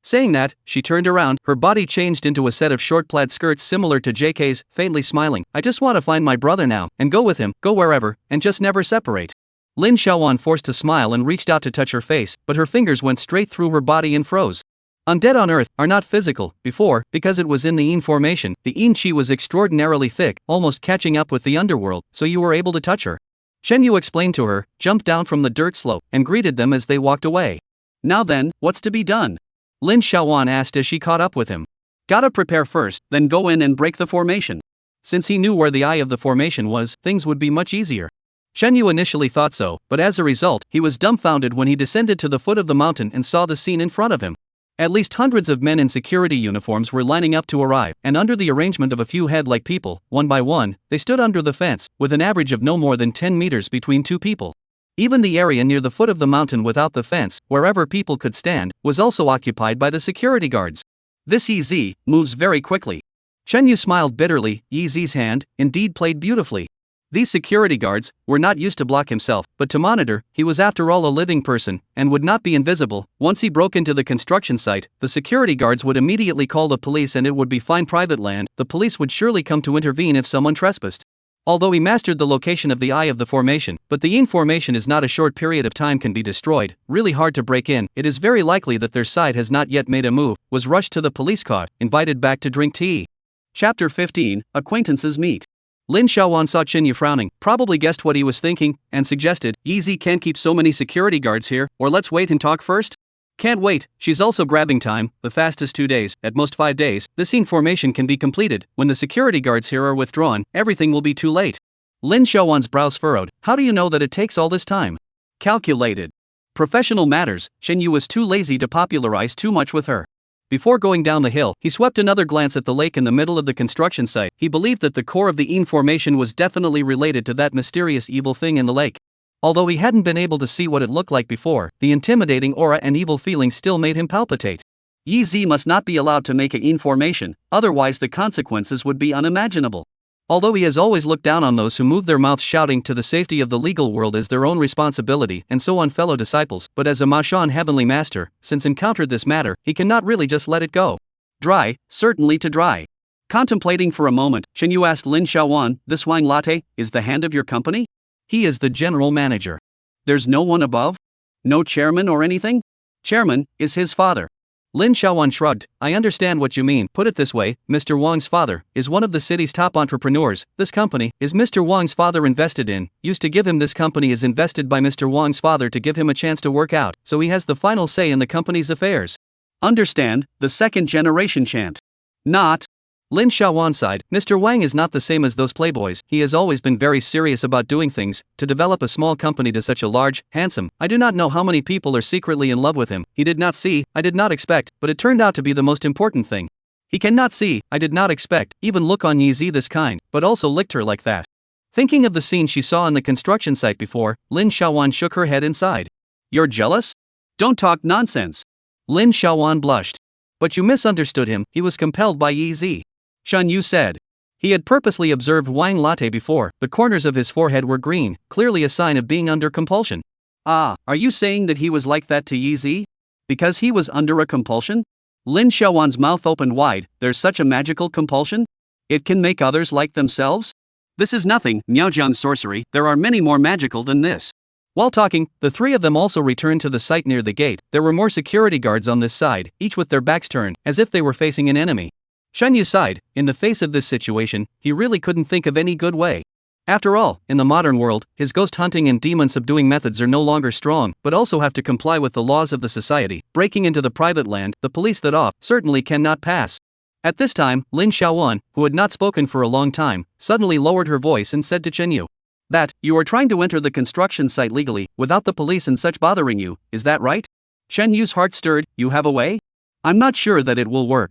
[SPEAKER 2] Saying that, she turned around, her body changed into a set of short plaid skirts similar to JK's, faintly smiling, I just want to find my brother now, and go with him, go wherever, and just never separate. Lin Xiaowan forced a smile and reached out to touch her face, but her fingers went straight through her body and froze. Undead on Earth are not physical. Before, because it was in the Yin formation, the Yin chi was extraordinarily thick, almost catching up with the underworld, so you were able to touch her. Shen Yu explained to her, jumped down from the dirt slope, and greeted them as they walked away. Now then, what's to be done? Lin Xiaowan asked as she caught up with him. Gotta prepare first, then go in and break the formation. Since he knew where the eye of the formation was, things would be much easier. Shen Yu initially thought so, but as a result, he was dumbfounded when he descended to the foot of the mountain and saw the scene in front of him. At least hundreds of men in security uniforms were lining up to arrive, and under the arrangement of a few head-like people, one by one, they stood under the fence, with an average of no more than 10 meters between two people. Even the area near the foot of the mountain without the fence, wherever people could stand, was also occupied by the security guards. This Yi Zi moves very quickly. Shen Yu smiled bitterly. Yi Zi's hand, indeed, played beautifully. These security guards were not used to block himself, but to monitor. He was after all a living person, and would not be invisible. Once he broke into the construction site, the security guards would immediately call the police and it would be fine private land. The police would surely come to intervene if someone trespassed. Although he mastered the location of the eye of the formation, but the Yin formation is not a short period of time can be destroyed, really hard to break in. It is very likely that their side has not yet made a move, was rushed to the police, caught, invited back to drink tea. Chapter 15, Acquaintances Meet. Lin Xiaowan saw Chen Yu frowning, probably guessed what he was thinking, and suggested, Yi Zi can't keep so many security guards here, or let's wait and talk first? Can't wait, she's also grabbing time. The fastest 2 days, at most 5 days, the scene formation can be completed. When the security guards here are withdrawn, everything will be too late. Lin Xiaowan's brows furrowed. How do you know that it takes all this time? Calculated. Professional matters. Shen Yu was too lazy to popularize too much with her. Before going down the hill, he swept another glance at the lake in the middle of the construction site. He believed that the core of the Yin formation was definitely related to that mysterious evil thing in the lake. Although he hadn't been able to see what it looked like before, the intimidating aura and evil feeling still made him palpitate. Yi Zi must not be allowed to make a Yin formation, otherwise the consequences would be unimaginable. Although he has always looked down on those who move their mouths shouting to the safety of the legal world as their own responsibility, and so on fellow disciples, but as a Mashan heavenly master, since encountered this matter, he cannot really just let it go. Dry, certainly to dry. Contemplating for a moment, Chen Yu asked Lin Xiaowan, this wine latte, is the hand of your company? He is the general manager. There's no one above? No chairman or anything? Chairman is his father. Lin Xiaowan shrugged. I understand what you mean. Put it this way, Mr. Wang's father is one of the city's top entrepreneurs. This company is Mr. Wang's father invested in. Used to give him this company is invested by Mr. Wang's father to give him a chance to work out, so he has the final say in the company's affairs. Understand, the second generation chant. Not. Lin Xiaowan sighed. Mr. Wang is not the same as those playboys. He has always been very serious about doing things. To develop a small company to such a large, handsome, I do not know how many people are secretly in love with him. He did not see, I did not expect, but it turned out to be the most important thing. He cannot see, I did not expect, even look on Yi Zi this kind, but also licked her like that. Thinking of the scene she saw on the construction site before, Lin Xiaowan shook her head inside. You're jealous? Don't talk nonsense. Lin Xiaowan blushed. But you misunderstood him, he was compelled by Yi Zi. Shen Yu said. He had purposely observed wine latte before. The corners of his forehead were green, clearly a sign of being under compulsion. Ah, are you saying that he was like that to Yi Zi? Because he was under a compulsion? Lin Xiaowan's mouth opened wide. There's such a magical compulsion? It can make others like themselves? This is nothing, Miaojiang sorcery, there are many more magical than this. While talking, the three of them also returned to the site near the gate. There were more security guards on this side, each with their backs turned, as if they were facing an enemy. Shen Yu sighed. In the face of this situation, he really couldn't think of any good way. After all, in the modern world, his ghost hunting and demon subduing methods are no longer strong, but also have to comply with the laws of the society. Breaking into the private land, the police that off, certainly cannot pass. At this time, Lin Xiaowan, who had not spoken for a long time, suddenly lowered her voice and said to Chen Yu, that, you are trying to enter the construction site legally, without the police and such bothering you, is that right? Chen Yu's heart stirred. You have a way? I'm not sure that it will work.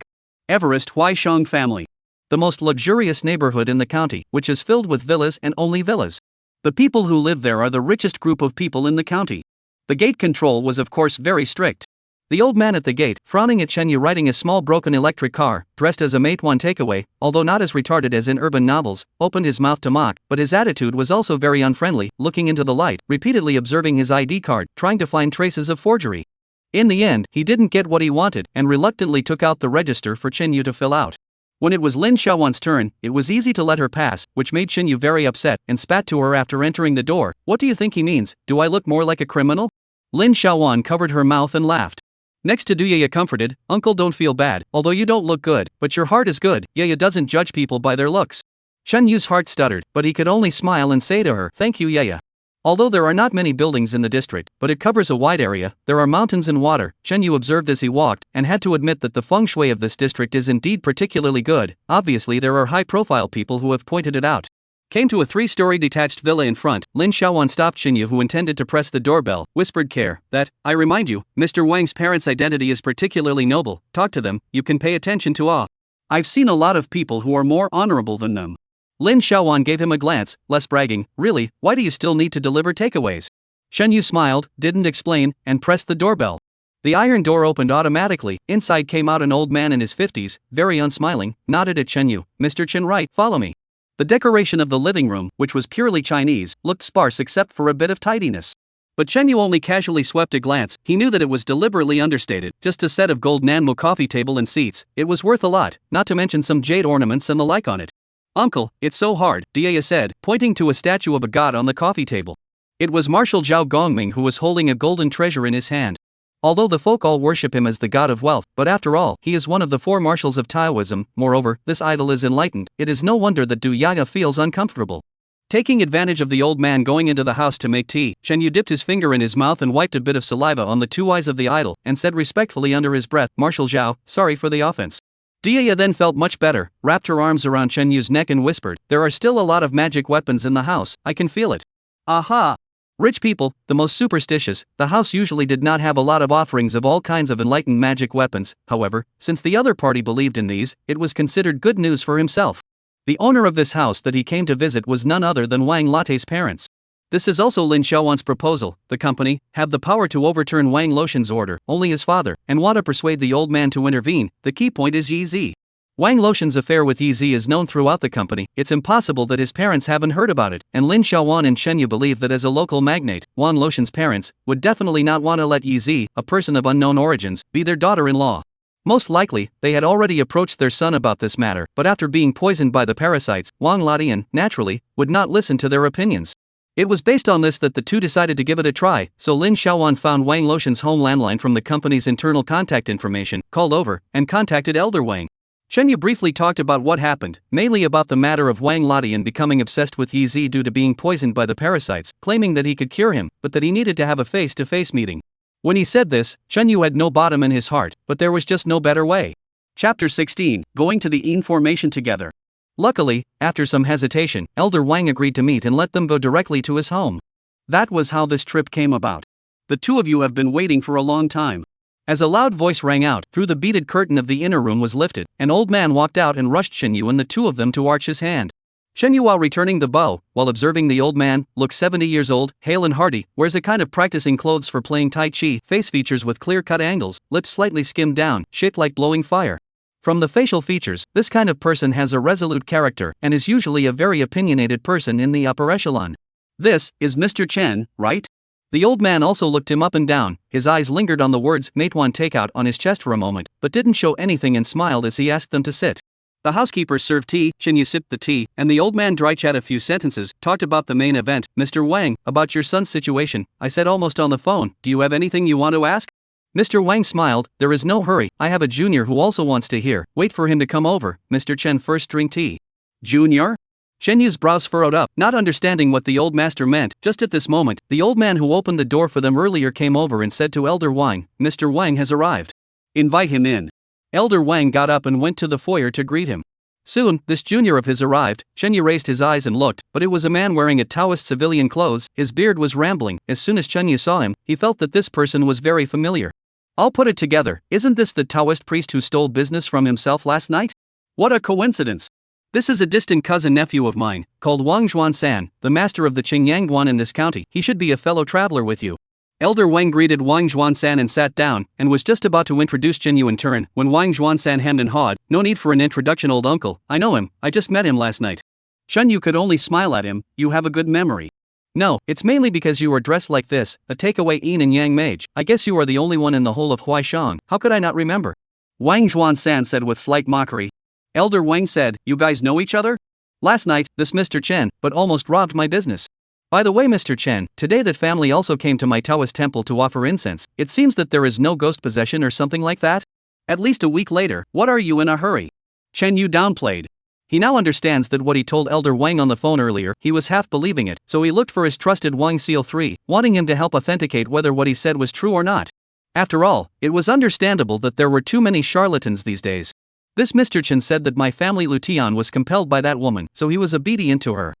[SPEAKER 2] Everest Huaisheng family. The most luxurious neighborhood in the county, which is filled with villas and only villas. The people who live there are the richest group of people in the county. The gate control was of course very strict. The old man at the gate, frowning at Chen Yu riding a small broken electric car, dressed as a Meituan takeaway, although not as retarded as in urban novels, opened his mouth to mock, but his attitude was also very unfriendly, looking into the light, repeatedly observing his ID card, trying to find traces of forgery. In the end, he didn't get what he wanted, and reluctantly took out the register for Chen Yu to fill out. When it was Lin Xiaowan's turn, it was easy to let her pass, which made Chen Yu very upset, and spat to her after entering the door. What do you think he means? Do I look more like a criminal? Lin Xiaowan covered her mouth and laughed. Next to Yaya comforted, uncle don't feel bad, although you don't look good, but your heart is good. Yaya doesn't judge people by their looks. Chen Yu's heart stuttered, but he could only smile and say to her, thank you Yaya. Although there are not many buildings in the district, but it covers a wide area, there are mountains and water, Chen Yu observed as he walked, and had to admit that the feng shui of this district is indeed particularly good. Obviously there are high-profile people who have pointed it out. Came to a 3-story detached villa in front. Lin Xiaowan stopped Chen Yu, who intended to press the doorbell, whispered care, that, I remind you, Mr. Wang's parents' identity is particularly noble, talk to them, you can pay attention to awe. I've seen a lot of people who are more honorable than them. Lin Xiaowan gave him a glance, less bragging, really, why do you still need to deliver takeaways? Shen Yu smiled, didn't explain, and pressed the doorbell. The iron door opened automatically. Inside came out an old man in his 50s, very unsmiling, nodded at Chen Yu. Mr. Chen, right, follow me. The decoration of the living room, which was purely Chinese, looked sparse except for a bit of tidiness. But Chen Yu only casually swept a glance. He knew that it was deliberately understated, just a set of gold Nanmo coffee table and seats. It was worth a lot, not to mention some jade ornaments and the like on it. Uncle, it's so hard, Dia said, pointing to a statue of a god on the coffee table. It was Marshal Zhao Gongming who was holding a golden treasure in his hand. Although the folk all worship him as the god of wealth, but after all, he is one of the 4 marshals of Taoism. Moreover, this idol is enlightened. It is no wonder that Du Yaya feels uncomfortable. Taking advantage of the old man going into the house to make tea, Chen Yu dipped his finger in his mouth and wiped a bit of saliva on the 2 eyes of the idol, and said respectfully under his breath, Marshal Zhao, sorry for the offense. Dia then felt much better, wrapped her arms around Chen Yu's neck and whispered, there are still a lot of magic weapons in the house, I can feel it. Aha! Rich people, the most superstitious, the house usually did not have a lot of offerings of all kinds of enlightened magic weapons. However, since the other party believed in these, it was considered good news for himself. The owner of this house that he came to visit was none other than Wang Latte's parents. This is also Lin Xiaowan's proposal. The company have the power to overturn Wang Loshen's order, only his father, and want to persuade the old man to intervene. The key point is Yi Zi. Wang Loshen's affair with Yi Zi is known throughout the company. It's impossible that his parents haven't heard about it, and Lin Xiaowan and Chen Yu believe that as a local magnate, Wang Loshen's parents would definitely not want to let Yi Zi, a person of unknown origins, be their daughter-in-law. Most likely, they had already approached their son about this matter, but after being poisoned by the parasites, Wang Latian, naturally, would not listen to their opinions. It was based on this that the two decided to give it a try, so Lin Xiaowan found Wang Loshen's home landline from the company's internal contact information, called over, and contacted Elder Wang. Chen Yu briefly talked about what happened, mainly about the matter of Wang Latian becoming obsessed with Yi Zi due to being poisoned by the parasites, claiming that he could cure him, but that he needed to have a face-to-face meeting. When he said this, Chen Yu had no bottom in his heart, but there was just no better way. Chapter 16, Going to the Yin formation together. Luckily, after some hesitation, Elder Wang agreed to meet and let them go directly to his home. That was how this trip came about. The two of you have been waiting for a long time. As a loud voice rang out, through the beaded curtain of the inner room was lifted, an old man walked out and rushed Chen Yu and the two of them to arch his hand. Chen Yu, while returning the bow, while observing the old man, looked 70 years old, hale and hearty, wears a kind of practicing clothes for playing Tai Chi, face features with clear-cut angles, lips slightly skimmed down, shaped like blowing fire. From the facial features, this kind of person has a resolute character and is usually a very opinionated person in the upper echelon. This is Mr. Chen, right? The old man also looked him up and down. His eyes lingered on the words Meituan takeout on his chest for a moment, but didn't show anything and smiled as he asked them to sit. The housekeepers served tea, Chen Yu sipped the tea, and the old man dry chat a few sentences, talked about the main event. Mr. Wang, about your son's situation, I said almost on the phone, do you have anything you want to ask? Mr. Wang smiled, there is no hurry, I have a junior who also wants to hear, wait for him to come over. Mr. Chen first drink tea. Junior? Chen Yu's brows furrowed up, not understanding what the old master meant. Just at this moment, the old man who opened the door for them earlier came over and said to Elder Wang, Mr. Wang has arrived. Invite him in. Elder Wang got up and went to the foyer to greet him. Soon, this junior of his arrived. Chen Yu raised his eyes and looked, but it was a man wearing a Taoist civilian clothes. His beard was rambling. As soon as Chen Yu saw him, he felt that this person was very familiar. I'll put it together, isn't this the Taoist priest who stole business from himself last night? What a coincidence! This is a distant cousin-nephew of mine, called Wang Zhuan-san, the master of the Qingyangguan in this county. He should be a fellow traveler with you. Elder Wang greeted Wang Zhuan-san and sat down, and was just about to introduce Chen Yu in turn, when Wang Zhuan-san hemmed and hawed, no need for an introduction, old uncle, I know him, I just met him last night. Chen Yu could only smile at him, you have a good memory. No, it's mainly because you are dressed like this, a takeaway yin and yang mage. I guess you are the only one in the whole of Huaishang. How could I not remember? Wang Zhuan-san said with slight mockery. Elder Wang said, you guys know each other? Last night, this Mr. Chen, but almost robbed my business. By the way, Mr. Chen, today that family also came to my Taoist temple to offer incense. It seems that there is no ghost possession or something like that? At least a week later, what are you in a hurry? Chen Yu downplayed. He now understands that what he told Elder Wang on the phone earlier, he was half believing it, so he looked for his trusted Wang Seal 3, wanting him to help authenticate whether what he said was true or not. After all, it was understandable that there were too many charlatans these days. This Mr. Chen said that my family Lutian was compelled by that woman, so he was obedient to her.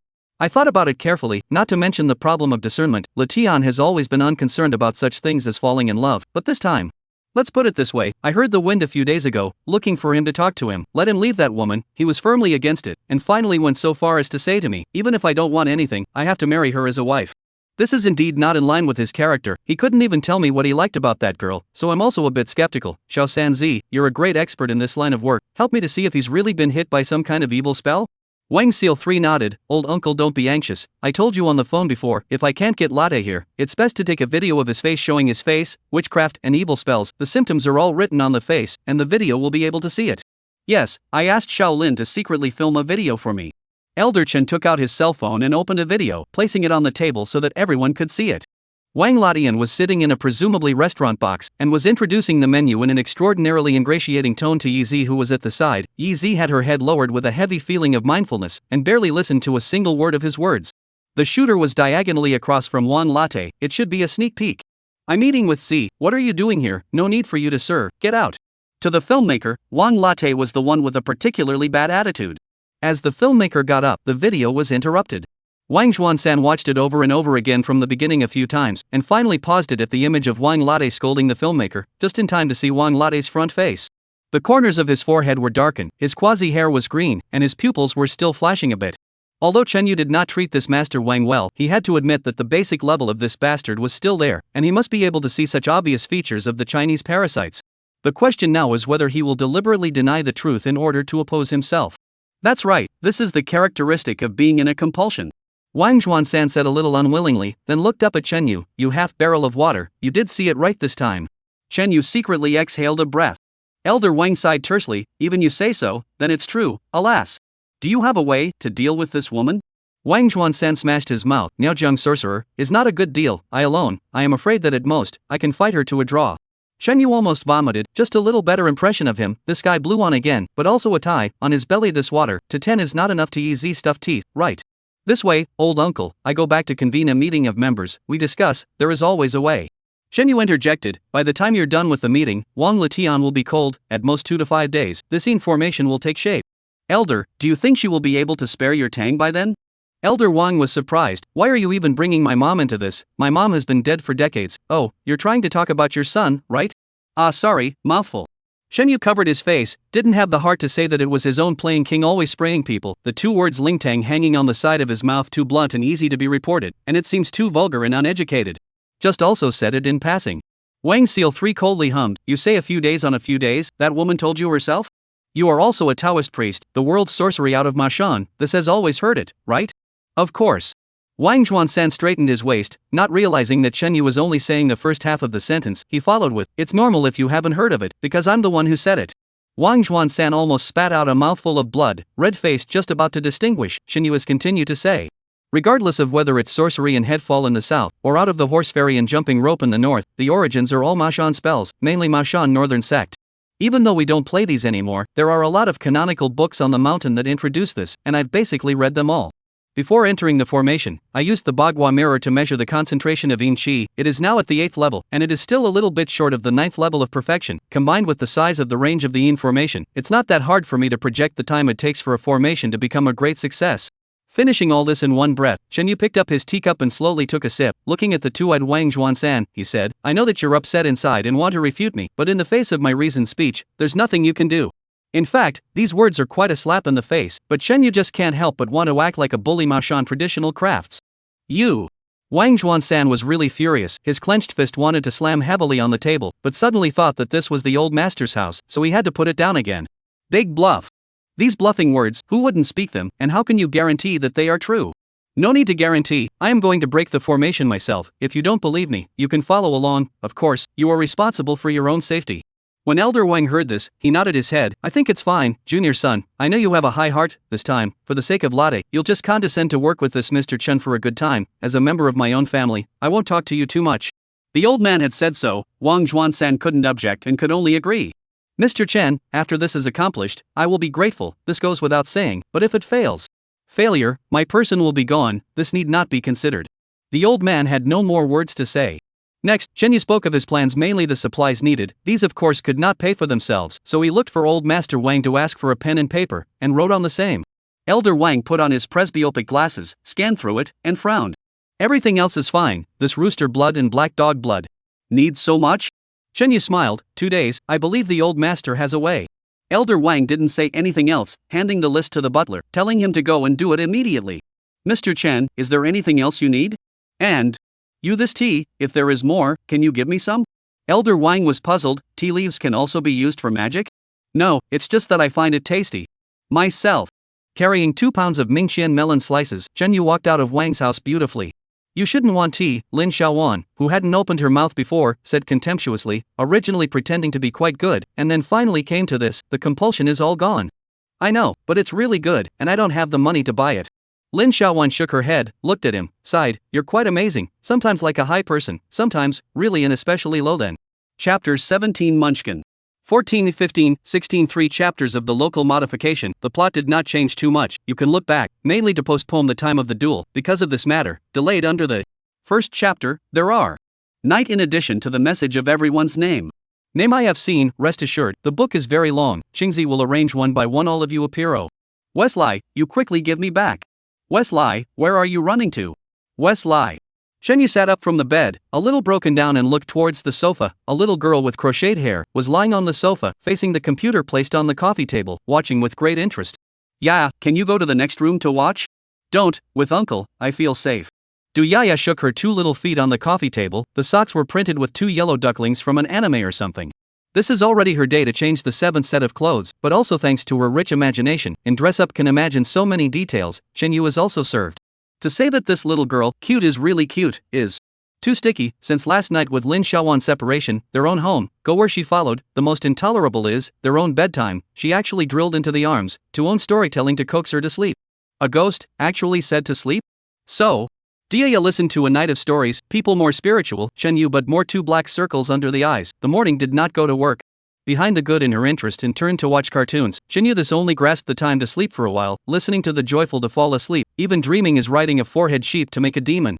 [SPEAKER 2] I thought about it carefully, not to mention the problem of discernment. Lutian has always been unconcerned about such things as falling in love, but this time. Let's put it this way, I heard the wind a few days ago, looking for him to talk to him, let him leave that woman, he was firmly against it, and finally went so far as to say to me, even if I don't want anything, I have to marry her as a wife. This is indeed not in line with his character, he couldn't even tell me what he liked about that girl, so I'm also a bit skeptical. Xiao Sanzi, you're a great expert in this line of work, help me to see if he's really been hit by some kind of evil spell? Wang Seal 3 nodded. Old uncle, don't be anxious, I told you on the phone before, if I can't get Latte here, it's best to take a video of his face showing his face, witchcraft and evil spells, the symptoms are all written on the face, and the video will be able to see it. Yes, I asked Shaolin to secretly film a video for me. Elder Chen took out his cell phone and opened a video, placing it on the table so that everyone could see it. Wang Latian was sitting in a presumably restaurant box, and was introducing the menu in an extraordinarily ingratiating tone to Yi Zi, who was at the side. Yi Zi had her head lowered with a heavy feeling of mindfulness, and barely listened to a single word of his words. The shooter was diagonally across from Wang Latte, it should be a sneak peek. I'm eating with Zi, what are you doing here, no need for you to serve, get out. To the filmmaker, Wang Latte was the one with a particularly bad attitude. As the filmmaker got up, the video was interrupted. Wang Zhuansan watched it over and over again from the beginning a few times, and finally paused it at the image of Wang Latte scolding the filmmaker, just in time to see Wang Latte's front face. The corners of his forehead were darkened, his quasi-hair was green, and his pupils were still flashing a bit. Although Chen Yu did not treat this Master Wang well, he had to admit that the basic level of this bastard was still there, and he must be able to see such obvious features of the Chinese parasites. The question now is whether he will deliberately deny the truth in order to oppose himself. That's right, this is the characteristic of being in a compulsion. Wang Zhuansan said a little unwillingly, then looked up at Chen Yu. You half barrel of water, you did see it right this time. Chen Yu secretly exhaled a breath. Elder Wang sighed tersely, even you say so, then it's true, alas. Do you have a way to deal with this woman? Wang Zhuansan smashed his mouth. Niaozheng sorcerer, is not a good deal, I am afraid that at most, I can fight her to a draw. Chen Yu almost vomited, just a little better impression of him, this guy blew on again, but also a tie, on his belly this water, to 10 is not enough to ease these stuffed teeth, right? This way, old uncle, I go back to convene a meeting of members, we discuss, there is always a way. Chen Yu interjected, by the time you're done with the meeting, Wang Letian will be cold, at most 2 to 5 days, the scene formation will take shape. Elder, do you think she will be able to spare your tang by then? Elder Wang was surprised, why are you even bringing my mom into this, my mom has been dead for decades, oh, you're trying to talk about your son, right? Ah sorry, mouthful. Chen Yu covered his face, didn't have the heart to say that it was his own playing king always spraying people, the 2 words lingtang hanging on the side of his mouth too blunt and easy to be reported, and it seems too vulgar and uneducated. Just also said it in passing. Wang Seal 3 coldly hummed, you say a few days on a few days, that woman told you herself? You are also a Taoist priest, the world's sorcery out of Mashan, this has always heard it, right? Of course. Wang Zhuansan straightened his waist, not realizing that Chen Yu was only saying the first half of the sentence. He followed with, it's normal if you haven't heard of it, because I'm the one who said it. Wang Zhuansan almost spat out a mouthful of blood, red-faced just about to distinguish, Chen Yu has continued to say. Regardless of whether it's sorcery and headfall in the south, or out of the horse fairy and jumping rope in the north, the origins are all Mashan spells, mainly Mashan northern sect. Even though we don't play these anymore, there are a lot of canonical books on the mountain that introduce this, and I've basically read them all. Before entering the formation, I used the Bagua mirror to measure the concentration of yin qi. It is now at the 8th level, and it is still a little bit short of the 9th level of perfection. Combined with the size of the range of the yin formation, it's not that hard for me to project the time it takes for a formation to become a great success. Finishing all this in one breath, Chen Yu picked up his teacup and slowly took a sip. Looking at the 2-eyed Wang Zhuansan, he said, I know that you're upset inside and want to refute me, but in the face of my reasoned speech, there's nothing you can do. In fact, these words are quite a slap in the face, but Chen Yu just can't help but want to act like a bully Mashan traditional crafts. You. Wang Zhuansan was really furious, his clenched fist wanted to slam heavily on the table, but suddenly thought that this was the old master's house, so he had to put it down again. Big bluff. These bluffing words, who wouldn't speak them, and how can you guarantee that they are true? No need to guarantee, I am going to break the formation myself. If you don't believe me, you can follow along, of course, you are responsible for your own safety. When Elder Wang heard this, he nodded his head. I think it's fine, junior son. I know you have a high heart. This time, for the sake of Lade, you'll just condescend to work with this Mr. Chen for a good time. As a member of my own family, I won't talk to you too much. The old man had said so. Wang Zhuan-san couldn't object and could only agree. Mr. Chen, after this is accomplished, I will be grateful. This goes without saying, but if it fails, failure, my person will be gone. This need not be considered. The old man had no more words to say. Next, Chen Yu spoke of his plans, mainly the supplies needed. These of course could not pay for themselves, so he looked for old Master Wang to ask for a pen and paper, and wrote on the same. Elder Wang put on his presbyopic glasses, scanned through it, and frowned. Everything else is fine, this rooster blood and black dog blood. Needs so much? Chen Yu smiled. 2 days, I believe the old master has a way. Elder Wang didn't say anything else, handing the list to the butler, telling him to go and do it immediately. Mr. Chen, is there anything else you need? And you this tea, if there is more, can you give me some? Elder Wang was puzzled. Tea leaves can also be used for magic? No, it's just that I find it tasty. Myself. Carrying 2 pounds of Mingqian melon slices, Chen Yu walked out of Wang's house beautifully. You shouldn't want tea, Lin Xiaowan, who hadn't opened her mouth before, said contemptuously, originally pretending to be quite good, and then finally came to this. The compulsion is all gone. I know, but it's really good, and I don't have the money to buy it. Lin Xiaowan shook her head, looked at him, sighed. You're quite amazing, sometimes like a high person, sometimes, really and especially low then. Chapter 17 Munchkin. 14, 15, 16 3 chapters of the local modification. The plot did not change too much. You can look back, mainly to postpone the time of the duel, because of this matter, delayed under the first chapter, there are night in addition to the message of everyone's name. Name I have seen, rest assured, the book is very long. Qingzi will arrange one by one all of you appearo. Wesley, you quickly give me back. Wesley, where are you running to? Wesley. Chen Yu sat up from the bed, a little broken down, and looked towards the sofa. A little girl with crocheted hair was lying on the sofa, facing the computer placed on the coffee table, watching with great interest. Yeah, can you go to the next room to watch? Don't, with uncle, I feel safe. Du Yaya shook her 2 little feet on the coffee table. The socks were printed with 2 yellow ducklings from an anime or something. This is already her day to change the 7th set of clothes, but also thanks to her rich imagination, in dress up can imagine so many details. Chen Yu is also served. To say that this little girl, cute is really cute, is too sticky. Since last night with Lin Xiaowan separation, their own home, go where she followed, the most intolerable is, their own bedtime, she actually drilled into the arms, to own storytelling to coax her to sleep. A ghost, actually said to sleep? So, Dia listened to a night of stories, people more spiritual, Chen Yu but more 2 black circles under the eyes. The morning did not go to work. Behind the good in her interest and turned to watch cartoons. Chen Yu this only grasped the time to sleep for a while, listening to the joyful to fall asleep. Even dreaming is riding a 4-head sheep to make a demon.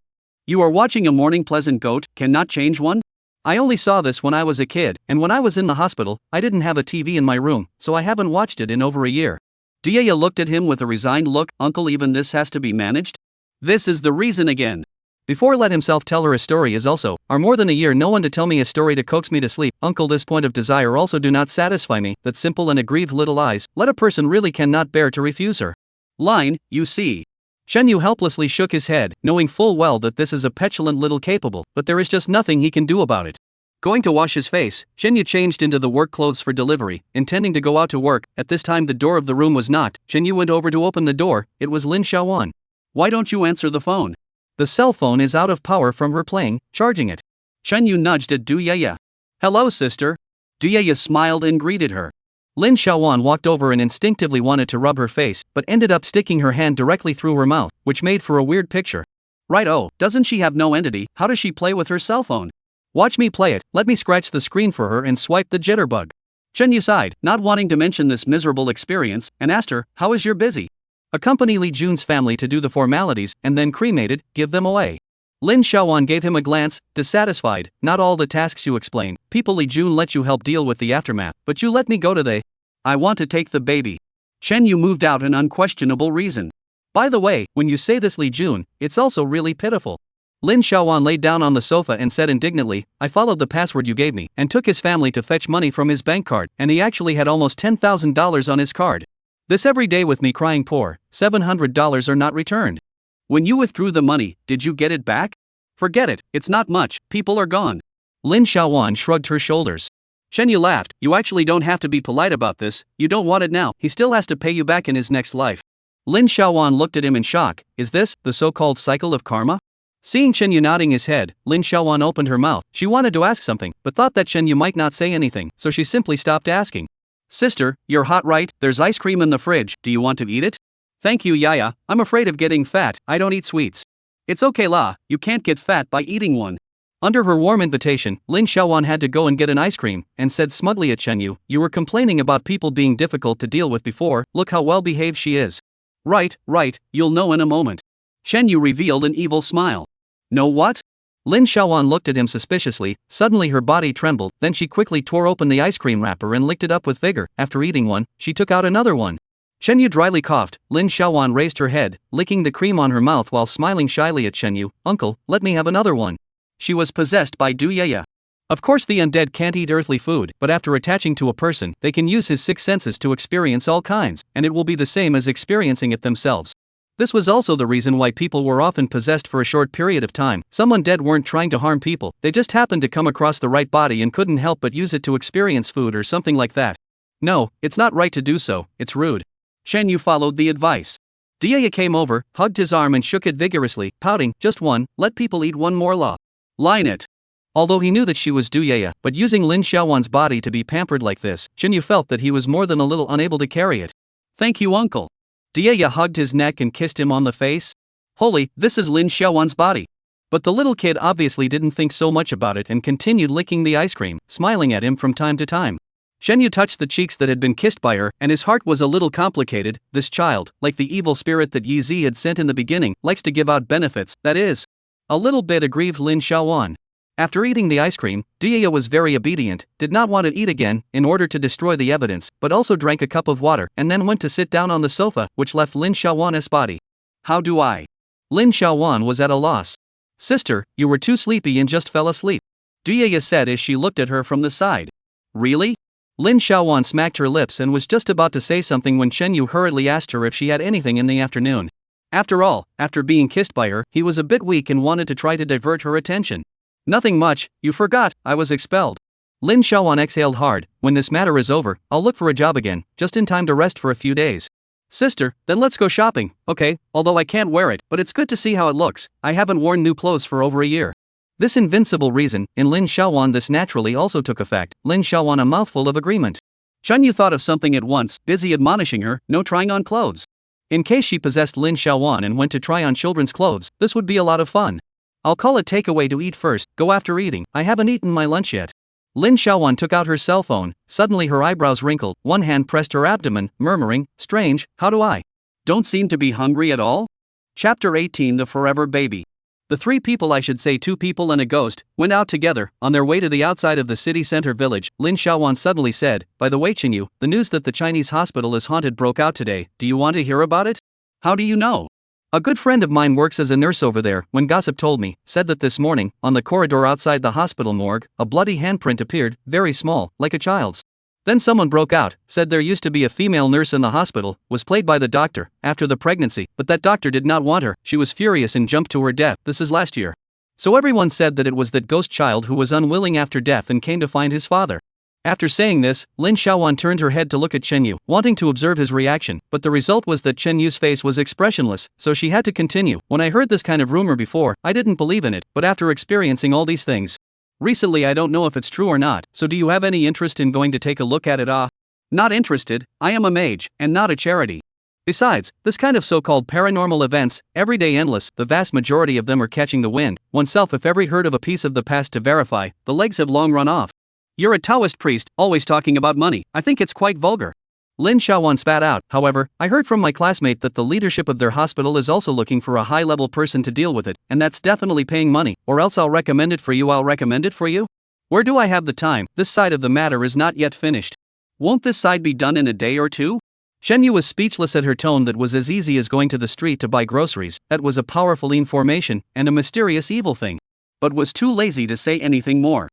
[SPEAKER 2] You are watching a morning pleasant goat, cannot change one? I only saw this when I was a kid, and when I was in the hospital, I didn't have a TV in my room, so I haven't watched it in over a year. Dia looked at him with a resigned look. Uncle, even this has to be managed? This is the reason again. Before let himself tell her a story is also, are more than a year no one to tell me a story to coax me to sleep. Uncle, this point of desire also do not satisfy me, that simple and aggrieved little eyes, let a person really cannot bear to refuse her. Line, you see. Chen Yu helplessly shook his head, knowing full well that this is a petulant little capable, but there is just nothing he can do about it. Going to wash his face, Chen Yu changed into the work clothes for delivery, intending to go out to work. At this time the door of the room was knocked. Chen Yu went over to open the door. It was Lin Xiaowan. Why don't you answer the phone? The cell phone is out of power from her playing, charging it. Chen Yu nudged at Du Yaya. Hello sister. Du Yaya smiled and greeted her. Lin Xiaowan walked over and instinctively wanted to rub her face, but ended up sticking her hand directly through her mouth, which made for a weird picture. Right, oh, doesn't she have no entity? How does she play with her cell phone? Watch me play it, let me scratch the screen for her and swipe the jitterbug. Chen Yu sighed, not wanting to mention this miserable experience, and asked her, how is your busy? Accompany Li Jun's family to do the formalities, and then cremated, give them away. Lin Xiaowan gave him a glance, dissatisfied. Not all the tasks you explain. People Li Jun let you help deal with the aftermath, but you let me go to the. I want to take the baby. Chen Yu moved out an unquestionable reason. By the way, when you say this Li Jun, it's also really pitiful. Lin Xiaowan laid down on the sofa and said indignantly, I followed the password you gave me, and took his family to fetch money from his bank card, and he actually had almost $10,000 on his card. This every day with me crying poor, $700 are not returned. When you withdrew the money, did you get it back? Forget it, it's not much, people are gone. Lin Xiaowan shrugged her shoulders. Chen Yu laughed, you actually don't have to be polite about this, you don't want it now, he still has to pay you back in his next life. Lin Xiaowan looked at him in shock, is this, the so-called cycle of karma? Seeing Chen Yu nodding his head, Lin Xiaowan opened her mouth. She wanted to ask something, but thought that Chen Yu might not say anything, so she simply stopped asking. Sister, you're hot, right? There's ice cream in the fridge, do you want to eat it? Thank you, Yaya, I'm afraid of getting fat, I don't eat sweets. It's okay, La, you can't get fat by eating one. Under her warm invitation, Lin Xiaowan had to go and get an ice cream, and said smugly at Chen Yu, you were complaining about people being difficult to deal with before, look how well behaved she is. Right, you'll know in a moment. Chen Yu revealed an evil smile. Know what? Lin Xiaowan looked at him suspiciously, suddenly her body trembled, then she quickly tore open the ice cream wrapper and licked it up with vigor. After eating one, she took out another one. Chen Yu dryly coughed. Lin Xiaowan raised her head, licking the cream on her mouth while smiling shyly at Chen Yu. Uncle, let me have another one. She was possessed by Du Yaya. Of course the undead can't eat earthly food, but after attaching to a person, they can use his six senses to experience all kinds, and it will be the same as experiencing it themselves. This was also the reason why people were often possessed for a short period of time. Some undead weren't trying to harm people, they just happened to come across the right body and couldn't help but use it to experience food or something like that. No, it's not right to do so, it's rude. Chen Yu followed the advice. Diaya came over, hugged his arm and shook it vigorously, pouting, just one, let people eat one more, La. Line it. Although he knew that she was Du Yaya, but using Lin Xiaowan's body to be pampered like this, Chen Yu felt that he was more than a little unable to carry it. Thank you, uncle. Diaya hugged his neck and kissed him on the face. Holy, this is Lin Xiaowan's body. But the little kid obviously didn't think so much about it and continued licking the ice cream, smiling at him from time to time. Chen Yu touched the cheeks that had been kissed by her, and his heart was a little complicated. This child, like the evil spirit that Yi Zi had sent in the beginning, likes to give out benefits, that is. A little bit aggrieved Lin Xiaowan. After eating the ice cream, Diaya was very obedient, did not want to eat again, in order to destroy the evidence, but also drank a cup of water, and then went to sit down on the sofa, which left Lin Xiaowan's body. How do I? Lin Xiaowan was at a loss. Sister, you were too sleepy and just fell asleep. Diaya said as she looked at her from the side. Really? Lin Xiaowan smacked her lips and was just about to say something when Chen Yu hurriedly asked her if she had anything in the afternoon. After all, after being kissed by her, he was a bit weak and wanted to try to divert her attention. Nothing much, you forgot, I was expelled. Lin Xiaowan exhaled hard. When this matter is over, I'll look for a job again, just in time to rest for a few days. Sister, then let's go shopping, okay, although I can't wear it, but it's good to see how it looks. I haven't worn new clothes for over a year. This invincible reason, in Lin Xiaowan this naturally also took effect. Lin Xiaowan a mouthful of agreement. Chen Yu thought of something at once, busy admonishing her, no trying on clothes. In case she possessed Lin Xiaowan and went to try on children's clothes, this would be a lot of fun. I'll call a takeaway to eat first, go after eating, I haven't eaten my lunch yet. Lin Xiaowan took out her cell phone, suddenly her eyebrows wrinkled, one hand pressed her abdomen, murmuring, strange, how do I? Don't seem to be hungry at all? Chapter 18 The Forever Baby. The three people, I should say 2 people and a ghost, went out together. On their way to the outside of the city center village, Lin Xiaowan suddenly said, by the way Chen Yu, the news that the Chinese hospital is haunted broke out today, do you want to hear about it? How do you know? A good friend of mine works as a nurse over there. When gossip told me, said that this morning, on the corridor outside the hospital morgue, a bloody handprint appeared, very small, like a child's. Then someone broke out, said there used to be a female nurse in the hospital, was played by the doctor, after the pregnancy, but that doctor did not want her, she was furious and jumped to her death, this is last year. So everyone said that it was that ghost child who was unwilling after death and came to find his father. After saying this, Lin Xiaowan turned her head to look at Chen Yu, wanting to observe his reaction, but the result was that Chen Yu's face was expressionless, so she had to continue. When I heard this kind of rumor before, I didn't believe in it, but after experiencing all these things recently, I don't know if it's true or not, so do you have any interest in going to take a look at it? Not interested, I am a mage, and not a charity. Besides, this kind of so-called paranormal events, everyday endless, the vast majority of them are catching the wind, oneself if ever heard of a piece of the past to verify, the legs have long run off. You're a Taoist priest, always talking about money, I think it's quite vulgar. Lin Xiaowan spat out, however, I heard from my classmate that the leadership of their hospital is also looking for a high-level person to deal with it, and that's definitely paying money, or else I'll recommend it for you. Where do I have the time? This side of the matter is not yet finished. Won't this side be done in a day or two? Chen Yu was speechless at her tone that was as easy as going to the street to buy groceries, that was a powerful information, and a mysterious evil thing. But was too lazy to say anything more.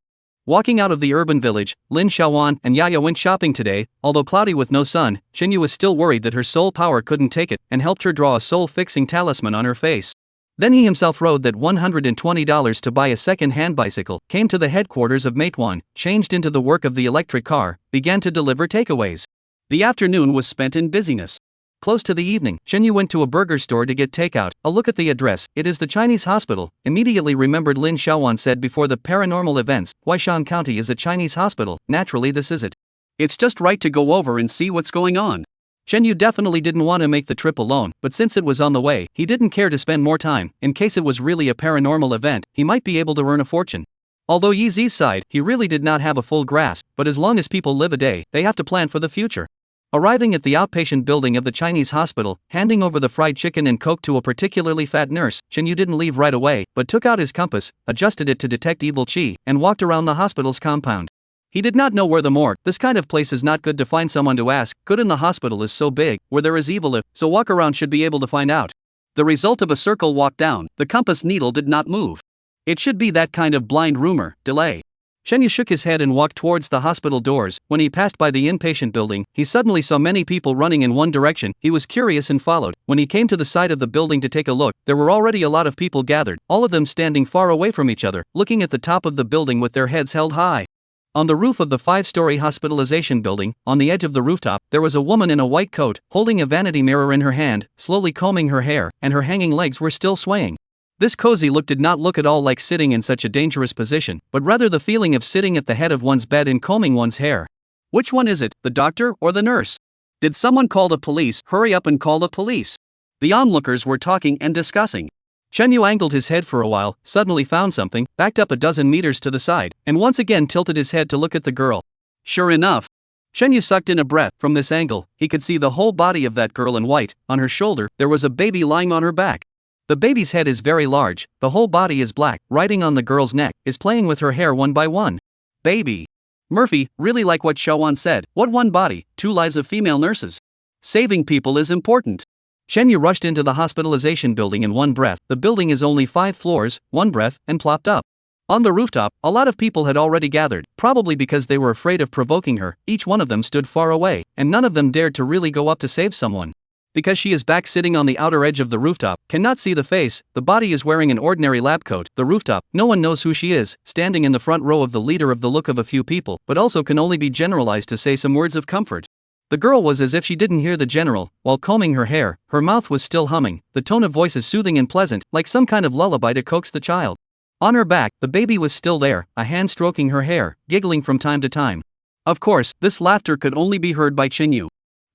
[SPEAKER 2] Walking out of the urban village, Lin Xiaowan and Yaya went shopping today. Although cloudy with no sun, Chen Yu was still worried that her soul power couldn't take it, and helped her draw a soul-fixing talisman on her face. Then he himself rode that $120 to buy a second-hand bicycle, came to the headquarters of Meituan, changed into the work of the electric car, began to deliver takeaways. The afternoon was spent in busyness. Close to the evening, Shenyu went to a burger store to get takeout. A look at the address, it is the Chinese hospital. Immediately remembered Lin Xiaowan said before the paranormal events, Huaishan County is a Chinese hospital, naturally this is it. It's just right to go over and see what's going on. Shenyu definitely didn't want to make the trip alone, but since it was on the way, he didn't care to spend more time. In case it was really a paranormal event, he might be able to earn a fortune. Although Yi Zi's side, he really did not have a full grasp, but as long as people live a day, they have to plan for the future. Arriving at the outpatient building of the Chinese hospital, handing over the fried chicken and coke to a particularly fat nurse, Shenyu didn't leave right away, but took out his compass, adjusted it to detect evil qi, and walked around the hospital's compound. He did not know where the morgue, this kind of place is not good to find someone to ask, good in the hospital is so big, where there is evil if, so walk around should be able to find out. The result of a circle walk down, the compass needle did not move. It should be that kind of blind rumor, delay. Shenyu shook his head and walked towards the hospital doors. When he passed by the inpatient building, he suddenly saw many people running in one direction. He was curious and followed. When he came to the side of the building to take a look, there were already a lot of people gathered, all of them standing far away from each other, looking at the top of the building with their heads held high. On the roof of the 5-story hospitalization building, on the edge of the rooftop, there was a woman in a white coat, holding a vanity mirror in her hand, slowly combing her hair, and her hanging legs were still swaying. This cozy look did not look at all like sitting in such a dangerous position, but rather the feeling of sitting at the head of one's bed and combing one's hair. Which one is it, the doctor or the nurse? Did someone call the police? Hurry up and call the police. The onlookers were talking and discussing. Shenyu angled his head for a while, suddenly found something, backed up a dozen meters to the side, and once again tilted his head to look at the girl. Sure enough. Shenyu sucked in a breath. From this angle, he could see the whole body of that girl in white. On her shoulder, there was a baby lying on her back. The baby's head is very large, the whole body is black, riding on the girl's neck, is playing with her hair one by one. Baby. Murphy, really like what Xiaowan said, what one body, 2 lives of female nurses. Saving people is important. Shenyu rushed into the hospitalization building in one breath. The building is only 5 floors, one breath, and plopped up. On the rooftop, a lot of people had already gathered, probably because they were afraid of provoking her. Each one of them stood far away, and none of them dared to really go up to save someone. Because she is back sitting on the outer edge of the rooftop, cannot see the face, the body is wearing an ordinary lab coat. The rooftop, no one knows who she is, standing in the front row of the leader of the look of a few people, but also can only be generalized to say some words of comfort. The girl was as if she didn't hear the general. While combing her hair, her mouth was still humming. The tone of voice is soothing and pleasant, like some kind of lullaby to coax the child. On her back, the baby was still there, a hand stroking her hair, giggling from time to time. Of course, this laughter could only be heard by Chinyu.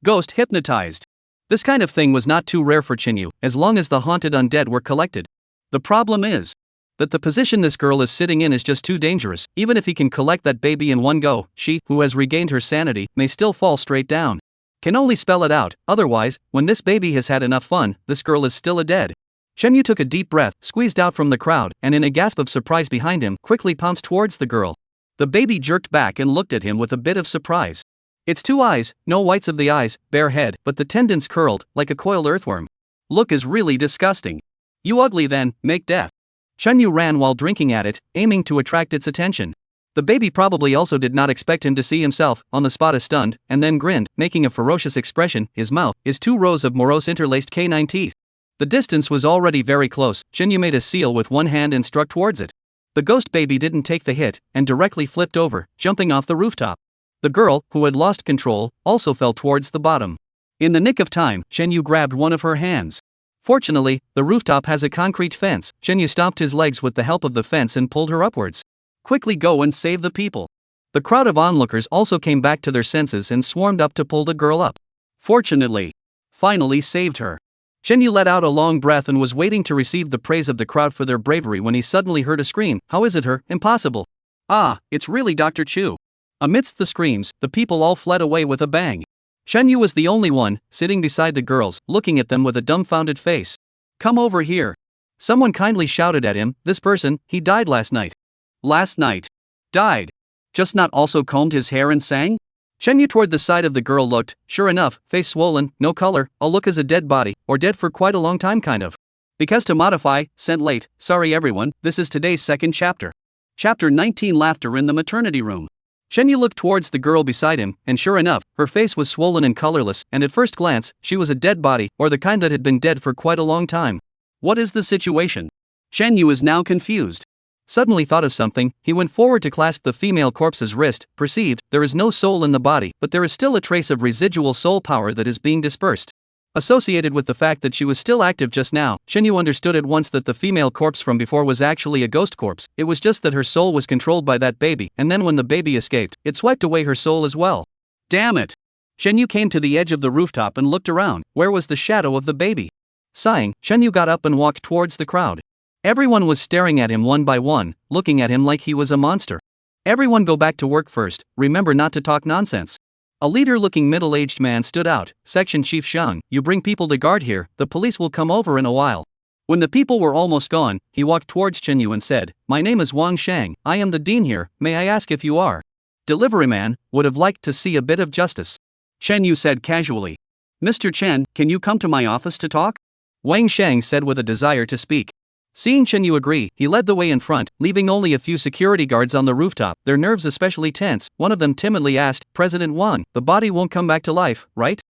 [SPEAKER 2] Ghost hypnotized. This kind of thing was not too rare for Chinyu, as long as the haunted undead were collected. The problem is that the position this girl is sitting in is just too dangerous. Even if he can collect that baby in one go, she, who has regained her sanity, may still fall straight down. Can only spell it out, otherwise, when this baby has had enough fun, this girl is still a dead. Shenyu took a deep breath, squeezed out from the crowd, and in a gasp of surprise behind him, quickly pounced towards the girl. The baby jerked back and looked at him with a bit of surprise. Its 2 eyes, no whites of the eyes, bare head, but the tendons curled, like a coiled earthworm. Look is really disgusting. You ugly then, make death. Shenyu ran while drinking at it, aiming to attract its attention. The baby probably also did not expect him to see himself, on the spot as stunned, and then grinned, making a ferocious expression. His mouth, his 2 rows of morose interlaced canine teeth. The distance was already very close. Shenyu made a seal with one hand and struck towards it. The ghost baby didn't take the hit, and directly flipped over, jumping off the rooftop. The girl, who had lost control, also fell towards the bottom. In the nick of time, Shenyu grabbed one of her hands. Fortunately, the rooftop has a concrete fence. Shenyu stomped his legs with the help of the fence and pulled her upwards. Quickly go and save the people. The crowd of onlookers also came back to their senses and swarmed up to pull the girl up. Fortunately, finally saved her. Shenyu let out a long breath and was waiting to receive the praise of the crowd for their bravery when he suddenly heard a scream. How is it her? Impossible. Ah, it's really Dr. Chu. Amidst the screams, the people all fled away with a bang. Shenyu was the only one, sitting beside the girls, looking at them with a dumbfounded face. Come over here. Someone kindly shouted at him. This person, he died last night. Last night. Died. Just not also combed his hair and sang? Shenyu toward the side of the girl looked. Sure enough, face swollen, no color, a look as a dead body, or dead for quite a long time kind of. Because to modify, sent late. Sorry everyone, this is today's second chapter. Chapter 19 Laughter in the maternity room. Shenyu looked towards the girl beside him, and sure enough, her face was swollen and colorless, and at first glance, she was a dead body, or the kind that had been dead for quite a long time. What is the situation? Shenyu is now confused. Suddenly thought of something, he went forward to clasp the female corpse's wrist, perceived, there is no soul in the body, but there is still a trace of residual soul power that is being dispersed. Associated with the fact that she was still active just now, Shenyu understood at once that the female corpse from before was actually a ghost corpse. It was just that her soul was controlled by that baby, and then when the baby escaped, it swiped away her soul as well. Damn it! Shenyu came to the edge of the rooftop and looked around. Where was the shadow of the baby? Sighing, Shenyu got up and walked towards the crowd. Everyone was staring at him one by one, looking at him like he was a monster. Everyone go back to work first, remember not to talk nonsense. A leader-looking middle-aged man stood out. Section Chief Shang, you bring people to guard here, the police will come over in a while. When the people were almost gone, he walked towards Shenyu and said, my name is Wang Shang, I am the dean here, may I ask if you are? Delivery man, would have liked to see a bit of justice. Shenyu said casually. Mr. Chen, can you come to my office to talk? Wang Shang said with a desire to speak. Seeing Shenyu agree, he led the way in front, leaving only a few security guards on the rooftop, their nerves especially tense. One of them timidly asked, President Wang, the body won't come back to life, right?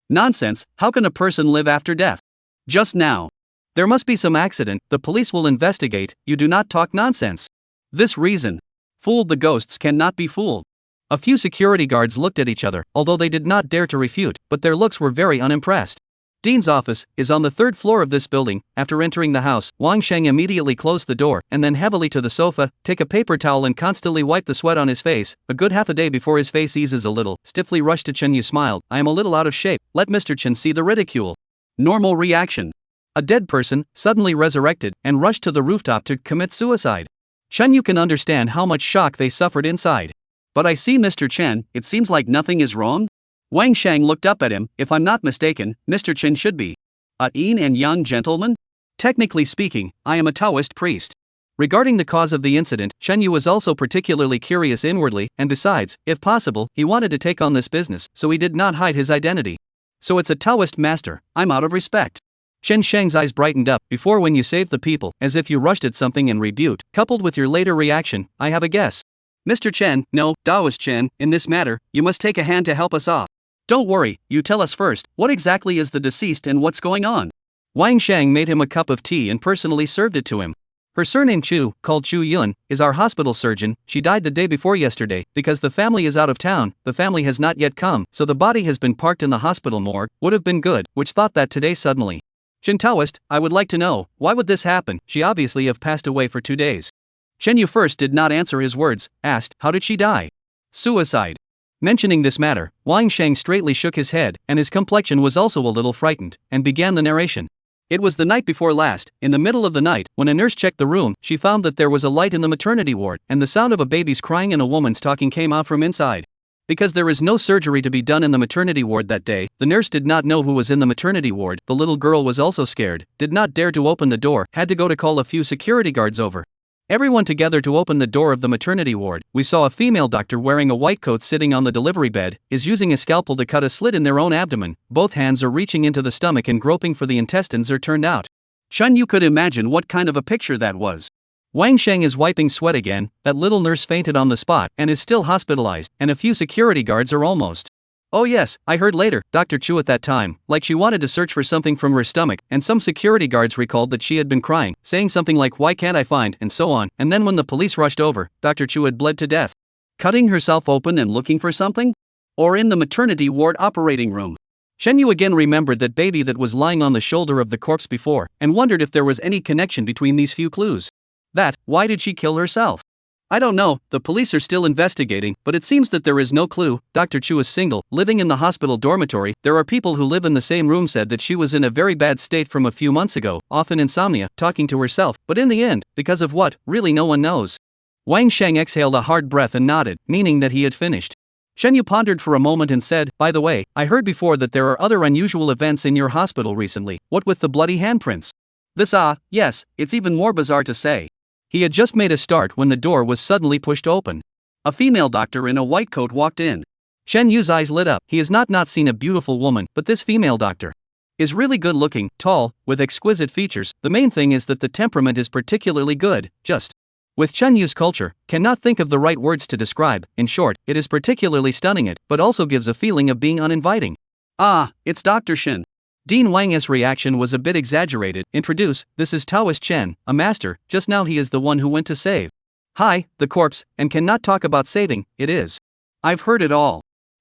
[SPEAKER 2] Nonsense, how can a person live after death? Just now. There must be some accident, the police will investigate, you do not talk nonsense. This reason. Fooled the ghosts cannot be fooled. A few security guards looked at each other, although they did not dare to refute, but their looks were very unimpressed. Dean's office is on the third floor of this building. After entering the house, Wang Sheng immediately closed the door and then heavily to the sofa, take a paper towel and constantly wipe the sweat on his face. A good half a day before his face eases a little, stiffly rushed to Chen Yu smiled. I am a little out of shape, let Mr. Chen see the ridicule. Normal reaction. A dead person, suddenly resurrected, and rushed to the rooftop to commit suicide. Chen Yu can understand how much shock they suffered inside. But I see Mr. Chen, it seems like nothing is wrong? Wang Shang looked up at him. If I'm not mistaken, Mr. Chen should be a yin and yang gentleman? Technically speaking, I am a Taoist priest. Regarding the cause of the incident, Chen Yu was also particularly curious inwardly, and besides, if possible, he wanted to take on this business, so he did not hide his identity. So it's a Taoist master, I'm out of respect. Chen Sheng's eyes brightened up. Before when you saved the people, as if you rushed at something and rebuked, coupled with your later reaction, I have a guess. Mr. Chen, no, Taoist Chen, in this matter, you must take a hand to help us off. Don't worry, you tell us first, what exactly is the deceased and what's going on? Wang Shang made him a cup of tea and personally served it to him. Her surname Chu, called Chu Yun, is our hospital surgeon. She died the day before yesterday, because the family is out of town, the family has not yet come, so the body has been parked in the hospital morgue, would have been good, which thought that today suddenly. Chen Taoist, I would like to know, why would this happen? She obviously have passed away for 2 days. Chen Yu first did not answer his words, asked, how did she die? Suicide. Mentioning this matter, Wang Shang straightly shook his head, and his complexion was also a little frightened, and began the narration. It was the night before last, in the middle of the night, when a nurse checked the room, she found that there was a light in the maternity ward, and the sound of a baby's crying and a woman's talking came out from inside. Because there is no surgery to be done in the maternity ward that day, the nurse did not know who was in the maternity ward. The little girl was also scared, did not dare to open the door, had to go to call a few security guards over. Everyone together to open the door of the maternity ward. We saw a female doctor wearing a white coat sitting on the delivery bed, is using a scalpel to cut a slit in their own abdomen. Both hands are reaching into the stomach and groping for the intestines are turned out. Chen Yu could imagine what kind of a picture that was. Wang Sheng is wiping sweat again. That little nurse fainted on the spot and is still hospitalized, and a few security guards are almost. Oh yes, I heard later, Dr. Chu at that time, like she wanted to search for something from her stomach, and some security guards recalled that she had been crying, saying something like why can't I find, and so on, and then when the police rushed over, Dr. Chu had bled to death. Cutting herself open and looking for something? Or in the maternity ward operating room? Chen Yu again remembered that baby that was lying on the shoulder of the corpse before, and wondered if there was any connection between these few clues. Why did she kill herself? I don't know, the police are still investigating, but it seems that there is no clue. Dr. Chu is single, living in the hospital dormitory. There are people who live in the same room said that she was in a very bad state from a few months ago, often insomnia, talking to herself, but in the end, because of what, really no one knows. Wang Sheng exhaled a hard breath and nodded, meaning that he had finished. Chen Yu pondered for a moment and said, by the way, I heard before that there are other unusual events in your hospital recently, what with the bloody handprints? Yes, it's even more bizarre to say. He had just made a start when the door was suddenly pushed open. A female doctor in a white coat walked in. Chen Yu's eyes lit up. He has not seen a beautiful woman, but this female doctor is really good looking, tall, with exquisite features. The main thing is that the temperament is particularly good, just with Chen Yu's culture, cannot think of the right words to describe. In short, it is particularly stunning but also gives a feeling of being uninviting. Ah, it's Dr. Shin. Dean Wang's reaction was a bit exaggerated. Introduce, this is Taoist Chen, a master, just now he is the one who went to save. Hi, the corpse, and cannot talk about saving, it is. I've heard it all.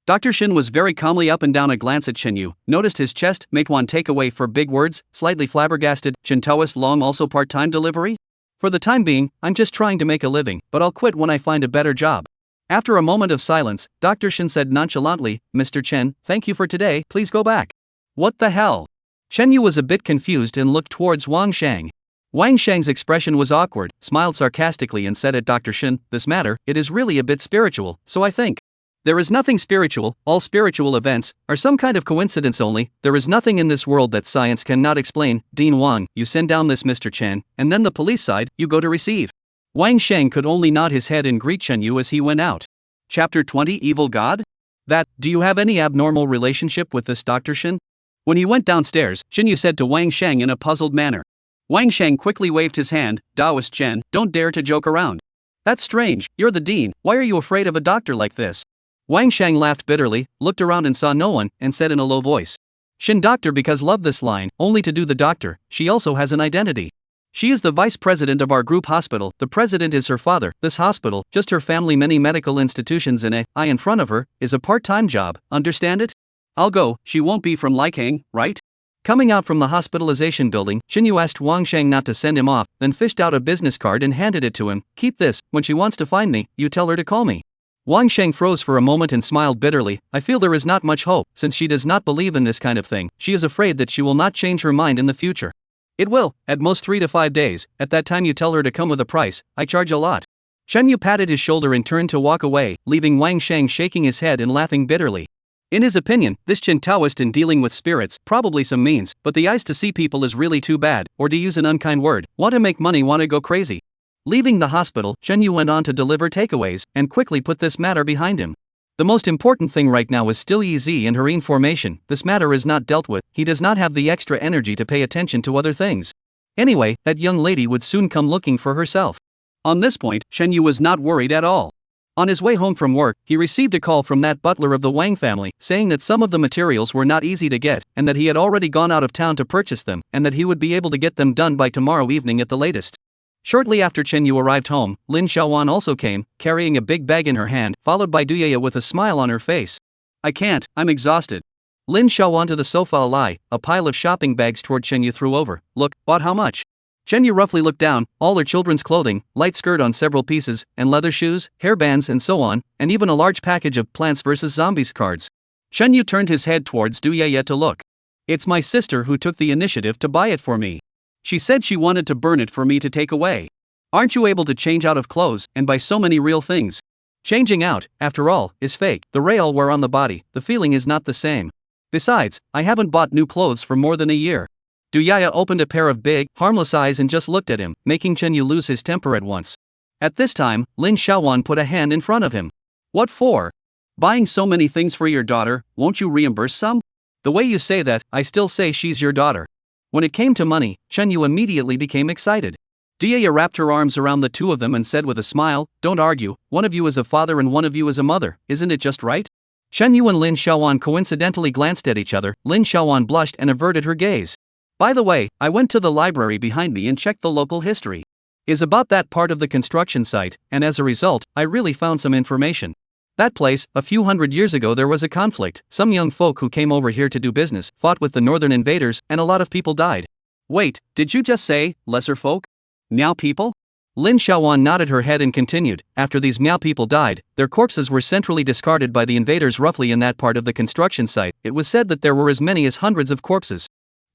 [SPEAKER 2] Dr. Shin was very calmly up and down a glance at Shinyu, noticed his chest, Meituan takeaway for big words, slightly flabbergasted, Shintoist long also part-time delivery? For the time being, I'm just trying to make a living, but I'll quit when I find a better job. After a moment of silence, Dr. Shin said nonchalantly, Mr. Chen, thank you for today, please go back. What the hell? Shenyu was a bit confused and looked towards Wang Shang. Wang Shang's expression was awkward, smiled sarcastically and said at Dr. Shin, this matter, it is really a bit spiritual, so I think. There is nothing spiritual, all spiritual events are some kind of coincidence only, there is nothing in this world that science cannot explain. Dean Wang, you send down this Mr. Chen, and then the police side, you go to receive. Wang Shang could only nod his head and greet Shenyu as he went out. Chapter 20 Evil God? Do you have any abnormal relationship with this Dr. Shin? When he went downstairs, Shenyu said to Wang Shang in a puzzled manner. Wang Shang quickly waved his hand, Taoist Chen, don't dare to joke around. That's strange, you're the dean, why are you afraid of a doctor like this? Wang Shang laughed bitterly, looked around and saw no one, and said in a low voice. Shin doctor because love this line, only to do the doctor, she also has an identity. She is the vice president of our group hospital, the president is her father, this hospital, just her family many medical institutions in I in front of her, is a part-time job, understand it? I'll go, she won't be from Likang, right? Coming out from the hospitalization building, Shinyu asked Wang Shang not to send him off, then fished out a business card and handed it to him, keep this, when she wants to find me, you tell her to call me. Wang Shang froze for a moment and smiled bitterly, I feel there is not much hope, since she does not believe in this kind of thing, she is afraid that she will not change her mind in the future. It will, at most 3 to 5 days, at that time you tell her to come with a price, I charge a lot. Shenyu patted his shoulder and turned to walk away, leaving Wang Shang shaking his head and laughing bitterly. In his opinion, this Chin Taoist in dealing with spirits, probably some means, but the eyes to see people is really too bad, or to use an unkind word, want to make money want to go crazy. Leaving the hospital, Shenyu went on to deliver takeaways, and quickly put this matter behind him. The most important thing right now is still Yi Zi and her information, this matter is not dealt with, he does not have the extra energy to pay attention to other things. Anyway, that young lady would soon come looking for herself. On this point, Shenyu was not worried at all. On his way home from work, he received a call from that butler of the Wang family, saying that some of the materials were not easy to get, and that he had already gone out of town to purchase them, and that he would be able to get them done by tomorrow evening at the latest. Shortly after Shenyu arrived home, Lin Xiaowan also came, carrying a big bag in her hand, followed by Duyaya with a smile on her face. I can't, I'm exhausted. Lin Xiaowan to the sofa a pile of shopping bags toward Shenyu threw over, look, bought how much? Shenyu roughly looked down, all her children's clothing, light skirt on several pieces, and leather shoes, hairbands and so on, and even a large package of Plants vs. Zombies cards. Shenyu turned his head towards Duyaya to look. It's my sister who took the initiative to buy it for me. She said she wanted to burn it for me to take away. Aren't you able to change out of clothes and buy so many real things? Changing out, after all, is fake, the real wear on the body, the feeling is not the same. Besides, I haven't bought new clothes for more than a year. Duyaya opened a pair of big, harmless eyes and just looked at him, making Shenyu lose his temper at once. At this time, Lin Xiaowan put a hand in front of him. What for? Buying so many things for your daughter, won't you reimburse some? The way you say that, I still say she's your daughter. When it came to money, Shenyu immediately became excited. Duyaya wrapped her arms around the two of them and said with a smile, don't argue, one of you is a father and one of you is a mother, isn't it just right? Shenyu and Lin Xiaowan coincidentally glanced at each other, Lin Xiaowan blushed and averted her gaze. By the way, I went to the library behind me and checked the local history. Is about that part of the construction site, and as a result, I really found some information. That place, a few hundred years ago there was a conflict, some young folk who came over here to do business, fought with the northern invaders, and a lot of people died. Wait, did you just say, lesser folk? Miao people? Lin Xiaowan nodded her head and continued, after these Miao people died, their corpses were centrally discarded by the invaders roughly in that part of the construction site, it was said that there were as many as hundreds of corpses.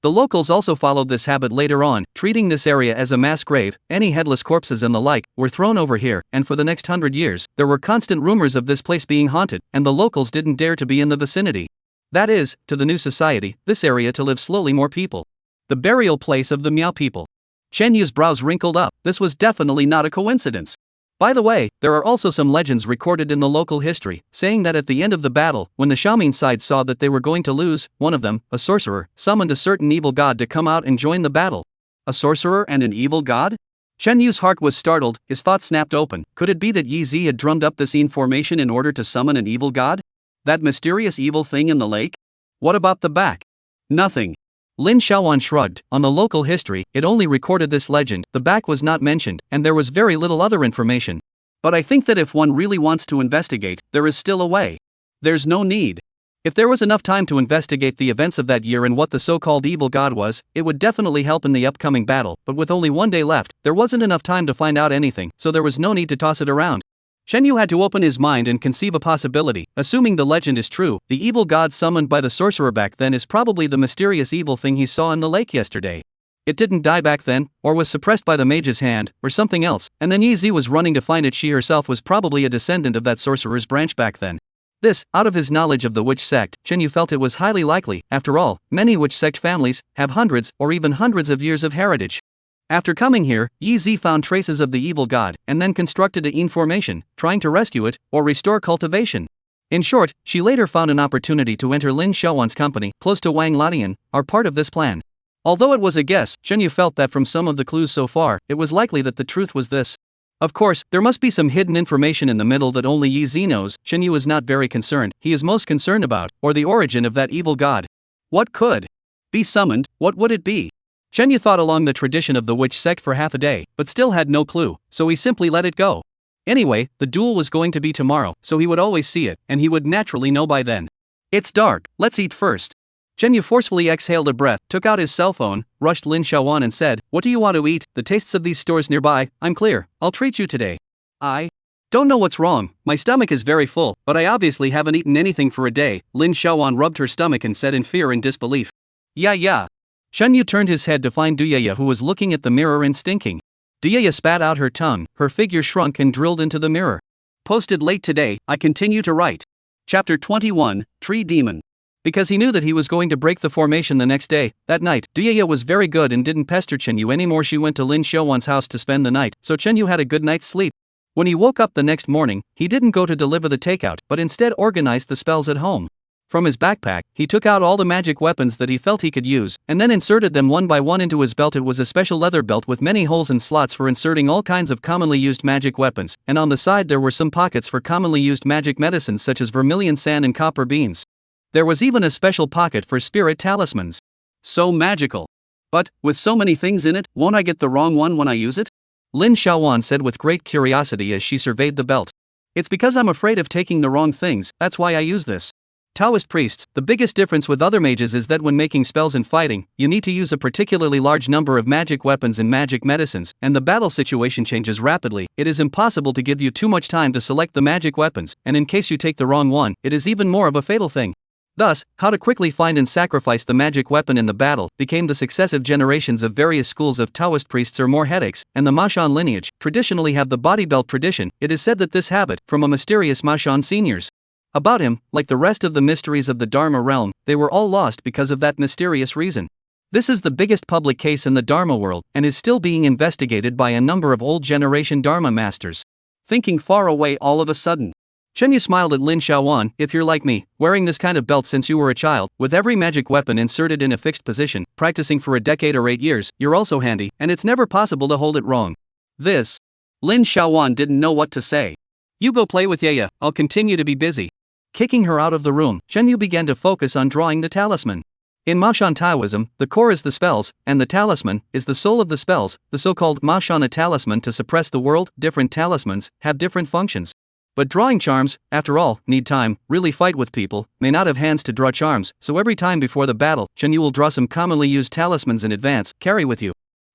[SPEAKER 2] The locals also followed this habit later on, treating this area as a mass grave, any headless corpses and the like, were thrown over here, and for the next 100 years, there were constant rumors of this place being haunted, and the locals didn't dare to be in the vicinity. That is, to the new society, this area to live slowly more people. The burial place of the Miao people. Shenyu's brows wrinkled up, this was definitely not a coincidence. By the way, there are also some legends recorded in the local history, saying that at the end of the battle, when the Xiaoming side saw that they were going to lose, one of them, a sorcerer, summoned a certain evil god to come out and join the battle. A sorcerer and an evil god? Shenyu's heart was startled, his thoughts snapped open, could it be that Yi Zi had drummed up this information in order to summon an evil god? That mysterious evil thing in the lake? What about the back? Nothing. Lin Xiaowan shrugged, on the local history, it only recorded this legend, the back was not mentioned, and there was very little other information. But I think that if one really wants to investigate, there is still a way. There's no need. If there was enough time to investigate the events of that year and what the so-called evil god was, it would definitely help in the upcoming battle, but with only one day left, there wasn't enough time to find out anything, so there was no need to toss it around. Shen Yu had to open his mind and conceive a possibility. Assuming the legend is true, the evil god summoned by the sorcerer back then is probably the mysterious evil thing he saw in the lake yesterday. It didn't die back then, or was suppressed by the mage's hand, or something else, and then Yi Zi was running to find it. She herself was probably a descendant of that sorcerer's branch back then. This, out of his knowledge of the witch sect, Shen Yu felt it was highly likely. After all, many witch sect families have hundreds or even hundreds of years of heritage. After coming here, Yi Zi found traces of the evil god, and then constructed a yin formation, trying to rescue it, or restore cultivation. In short, she later found an opportunity to enter Lin Xiaowan's company, close to Wang Latian, are part of this plan. Although it was a guess, Shen Yu felt that from some of the clues so far, it was likely that the truth was this. Of course, there must be some hidden information in the middle that only Yi Zi knows. Shen Yu is not very concerned. He is most concerned about, or the origin of that evil god. What could be summoned? What would it be? Shen Yu thought along the tradition of the witch sect for half a day, but still had no clue, so he simply let it go. Anyway, the duel was going to be tomorrow, so he would always see it, and he would naturally know by then. It's dark, let's eat first. Shen Yu forcefully exhaled a breath, took out his cell phone, rushed Lin Xiaowan and said, "What do you want to eat? The tastes of these stores nearby, I'm clear, I'll treat you today." I don't know what's wrong, my stomach is very full, but I obviously haven't eaten anything for a day. Lin Xiaowan rubbed her stomach and said in fear and disbelief. Yeah. Shen Yu turned his head to find Duyaya, who was looking at the mirror and stinking. Duyaya spat out her tongue, her figure shrunk and drilled into the mirror. Posted late today, I continue to write. Chapter 21, Tree Demon. Because he knew that he was going to break the formation the next day, that night, Duyaya was very good and didn't pester Shen Yu anymore. She went to Lin Xiaowan's house to spend the night, so Shen Yu had a good night's sleep. When he woke up the next morning, he didn't go to deliver the takeout, but instead organized the spells at home. From his backpack, he took out all the magic weapons that he felt he could use, and then inserted them one by one into his belt. It was a special leather belt with many holes and slots for inserting all kinds of commonly used magic weapons, and on the side there were some pockets for commonly used magic medicines such as vermilion sand and copper beans. There was even a special pocket for spirit talismans. So magical. But, with so many things in it, won't I get the wrong one when I use it? Lin Xiaowan said with great curiosity as she surveyed the belt. It's because I'm afraid of taking the wrong things, that's why I use this. Taoist priests, the biggest difference with other mages is that when making spells and fighting, you need to use a particularly large number of magic weapons and magic medicines, and the battle situation changes rapidly. It is impossible to give you too much time to select the magic weapons, and in case you take the wrong one, it is even more of a fatal thing. Thus, how to quickly find and sacrifice the magic weapon in the battle became the successive generations of various schools of Taoist priests or more headaches, and the Mashan lineage traditionally have the body belt tradition. It is said that this habit, from a mysterious Mashan seniors. About him, like the rest of the mysteries of the Dharma realm, they were all lost because of that mysterious reason. This is the biggest public case in the Dharma world, and is still being investigated by a number of old generation Dharma masters. Thinking far away all of a sudden. Shen Yu smiled at Lin Xiaowan. If you're like me, wearing this kind of belt since you were a child, with every magic weapon inserted in a fixed position, practicing for a decade or 8 years, you're also handy, and it's never possible to hold it wrong. This. Lin Xiaowan didn't know what to say. You go play with Yaya, I'll continue to be busy. Kicking her out of the room, Shen Yu began to focus on drawing the talisman. In Mashan Taoism, the core is the spells, and the talisman is the soul of the spells, the so-called Mashana talisman to suppress the world. Different talismans have different functions. But drawing charms, after all, need time. Really fight with people, may not have hands to draw charms, so every time before the battle, Shen Yu will draw some commonly used talismans in advance, carry with you.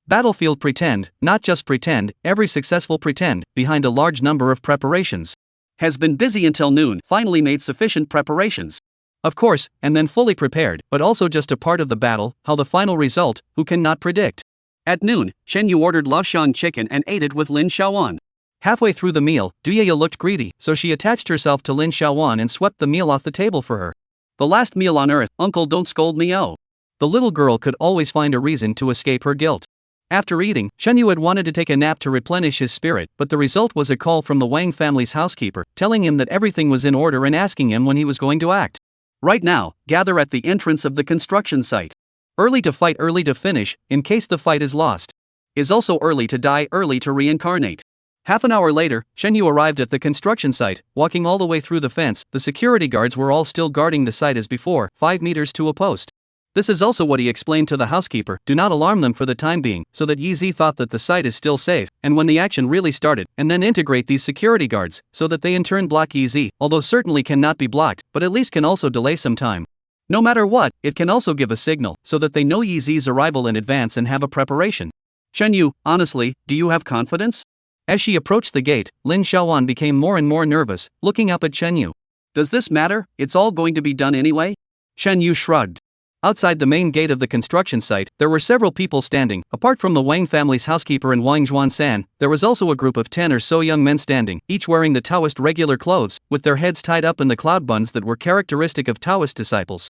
[SPEAKER 2] Battlefield pretend, not just pretend, every successful pretend, behind a large number of preparations. Has been busy until noon, finally made sufficient preparations. Of course, and then fully prepared, but also just a part of the battle, how the final result, who cannot predict. At noon, Shen Yu ordered Lashan chicken and ate it with Lin Xiaowan. Halfway through the meal, Duyaya looked greedy, so she attached herself to Lin Xiaowan and swept the meal off the table for her. The last meal on earth, uncle don't scold me oh. The little girl could always find a reason to escape her guilt. After eating, Shen Yu had wanted to take a nap to replenish his spirit, but the result was a call from the Wang family's housekeeper, telling him that everything was in order and asking him when he was going to act. Right now, gather at the entrance of the construction site. Early to fight, early to finish, in case the fight is lost. Is also early to die, early to reincarnate. Half an hour later, Shen Yu arrived at the construction site, walking all the way through the fence. The security guards were all still guarding the site as before, 5 meters to a post. This is also what he explained to the housekeeper. Do not alarm them for the time being, so that Yi thought that the site is still safe, and when the action really started, and then integrate these security guards, so that they in turn block Yi, although certainly cannot be blocked, but at least can also delay some time. No matter what, it can also give a signal, so that they know Yi's arrival in advance and have a preparation. Shen Yu, honestly, do you have confidence? As she approached the gate, Lin Xiaowan became more and more nervous, looking up at Shen Yu. Does this matter? It's all going to be done anyway? Shen Yu shrugged. Outside the main gate of the construction site, there were several people standing. Apart from the Wang family's housekeeper and Wang Zhuan-san, there was also a group of 10 or so young men standing, each wearing the Taoist regular clothes, with their heads tied up in the cloud buns that were characteristic of Taoist disciples.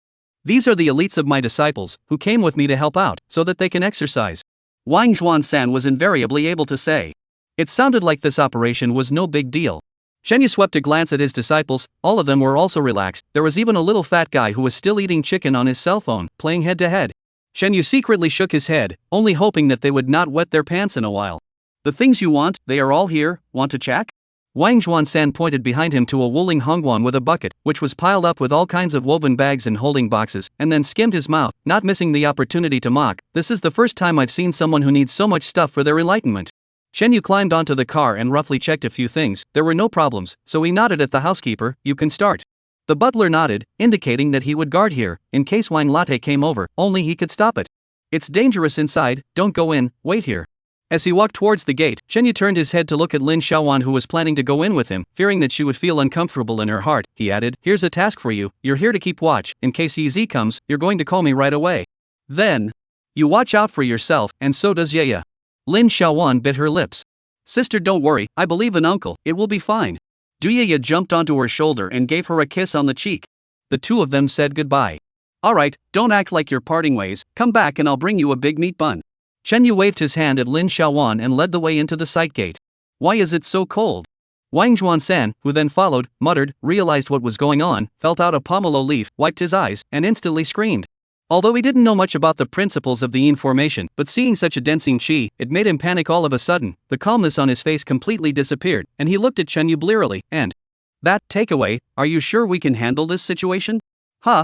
[SPEAKER 2] These are the elites of my disciples, who came with me to help out, so that they can exercise. Wang Zhuan-san was invariably able to say. It sounded like this operation was no big deal. Shen Yu swept a glance at his disciples. All of them were also relaxed. There was even a little fat guy who was still eating chicken on his cell phone, playing head-to-head. Shen Yu secretly shook his head, only hoping that they would not wet their pants in a while. The things you want, they are all here, want to check? Wang Zhuan-san pointed behind him to a Wuling Hongguan with a bucket, which was piled up with all kinds of woven bags and holding boxes, and then skimmed his mouth, not missing the opportunity to mock. This is the first time I've seen someone who needs so much stuff for their enlightenment. Shen Yu climbed onto the car and roughly checked a few things. There were no problems, so he nodded at the housekeeper. You can start. The butler nodded, indicating that he would guard here, in case wine latte came over, only he could stop it. It's dangerous inside, don't go in, wait here. As he walked towards the gate, Shen Yu turned his head to look at Lin Xiaowan, who was planning to go in with him. Fearing that she would feel uncomfortable in her heart, he added, here's a task for you. You're here to keep watch. In case Yi comes, you're going to call me right away. Then, you watch out for yourself, and so does Yaya. Lin Xiaowan bit her lips. Sister, don't worry, I believe in uncle, it will be fine. Yaya jumped onto her shoulder and gave her a kiss on the cheek. The two of them said goodbye. Alright, don't act like you're parting ways, come back and I'll bring you a big meat bun. Shen Yu waved his hand at Lin Xiaowan and led the way into the site gate. Why is it so cold? Wang Zhuan-san, who then followed, muttered, realized what was going on, felt out a pomelo leaf, wiped his eyes, and instantly screamed. Although he didn't know much about the principles of the yin formation, but seeing such a densing qi, it made him panic all of a sudden. The calmness on his face completely disappeared, and he looked at Shen Yu blearily, and, that, takeaway, are you sure we can handle this situation?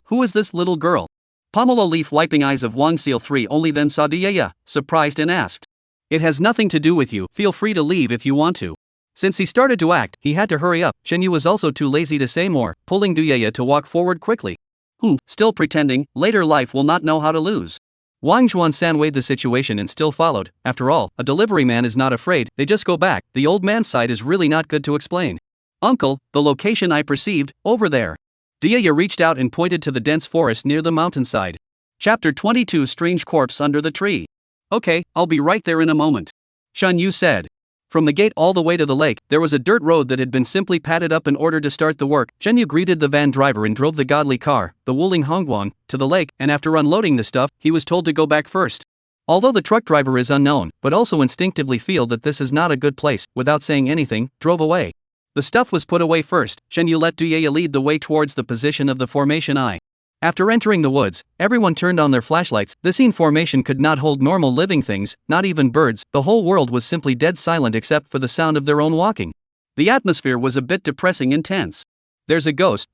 [SPEAKER 2] Who is this little girl? Pomelo leaf wiping eyes of Wang Seal 3 only then saw Yaya, surprised and asked. It has nothing to do with you, feel free to leave if you want to. Since he started to act, he had to hurry up. Shen Yu was also too lazy to say more, pulling Yaya to walk forward quickly. Still pretending, later life will not know how to lose. Wang Zhuan-san weighed the situation and still followed. After all, a delivery man is not afraid, they just go back. The old man's side is really not good to explain. Uncle, the location I perceived, over there. Yaya reached out and pointed to the dense forest near the mountainside. Chapter 22 Strange Corpse Under the Tree. Okay, I'll be right there in a moment. Shen Yu said. From the gate all the way to the lake, there was a dirt road that had been simply padded up in order to start the work. Shen Yu greeted the van driver and drove the godly car, the Wuling Hongguan, to the lake, and after unloading the stuff, he was told to go back first. Although the truck driver is unknown, but also instinctively feel that this is not a good place, without saying anything, drove away. The stuff was put away first. Shen Yu let Yaya lead the way towards the position of the formation eye. After entering the woods, everyone turned on their flashlights. This scene formation could not hold normal living things, not even birds. The whole world was simply dead silent except for the sound of their own walking. The atmosphere was a bit depressing and tense. There's a ghost,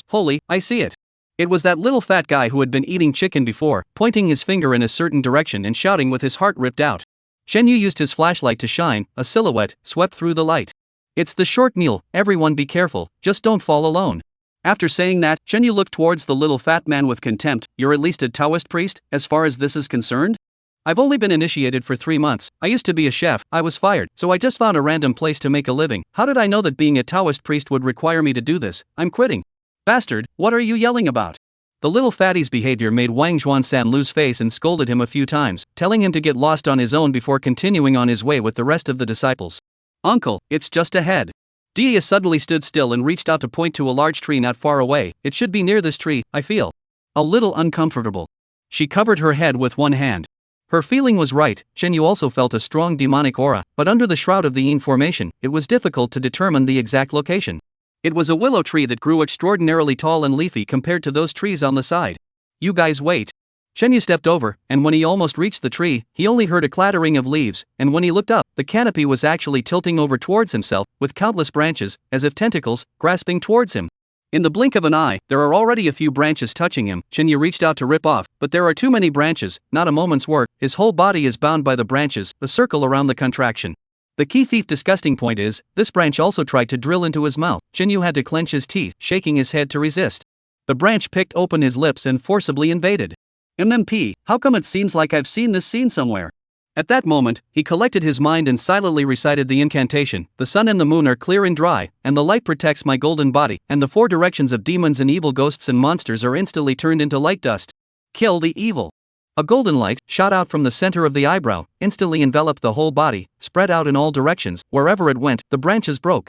[SPEAKER 2] holy, I see it. It was that little fat guy who had been eating chicken before, pointing his finger in a certain direction and shouting with his heart ripped out. Shen Yu used his flashlight to shine, a silhouette swept through the light. It's the short Neil, everyone be careful, just don't fall alone. After saying that, Shen Yu looked towards the little fat man with contempt. You're at least a Taoist priest, as far as this is concerned? I've only been initiated for 3 months. I used to be a chef, I was fired, so I just found a random place to make a living. How did I know that being a Taoist priest would require me to do this? I'm quitting. Bastard, what are you yelling about? The little fatty's behavior made Wang Zhuan-san lose face and scolded him a few times, telling him to get lost on his own before continuing on his way with the rest of the disciples. Uncle, it's just ahead. Dia suddenly stood still and reached out to point to a large tree not far away. It should be near this tree, I feel. A little uncomfortable. She covered her head with one hand. Her feeling was right. Shen Yu also felt a strong demonic aura, but under the shroud of the yin formation, it was difficult to determine the exact location. It was a willow tree that grew extraordinarily tall and leafy compared to those trees on the side. You guys wait. Shen Yu stepped over, and when he almost reached the tree, he only heard a clattering of leaves, and when he looked up, the canopy was actually tilting over towards himself, with countless branches, as if tentacles, grasping towards him. In the blink of an eye, there are already a few branches touching him. Chenyu reached out to rip off, but there are too many branches, not a moment's work. His whole body is bound by the branches, a circle around the contraction. The key thief disgusting point is, this branch also tried to drill into his mouth. Chenyu had to clench his teeth, shaking his head to resist. The branch picked open his lips and forcibly invaded. MMP, how come it seems like I've seen this scene somewhere? At that moment, he collected his mind and silently recited the incantation. The sun and the moon are clear and dry, and the light protects my golden body, and the four directions of demons and evil ghosts and monsters are instantly turned into light dust. Kill the evil. A golden light, shot out from the center of the eyebrow, instantly enveloped the whole body, spread out in all directions. Wherever it went, the branches broke.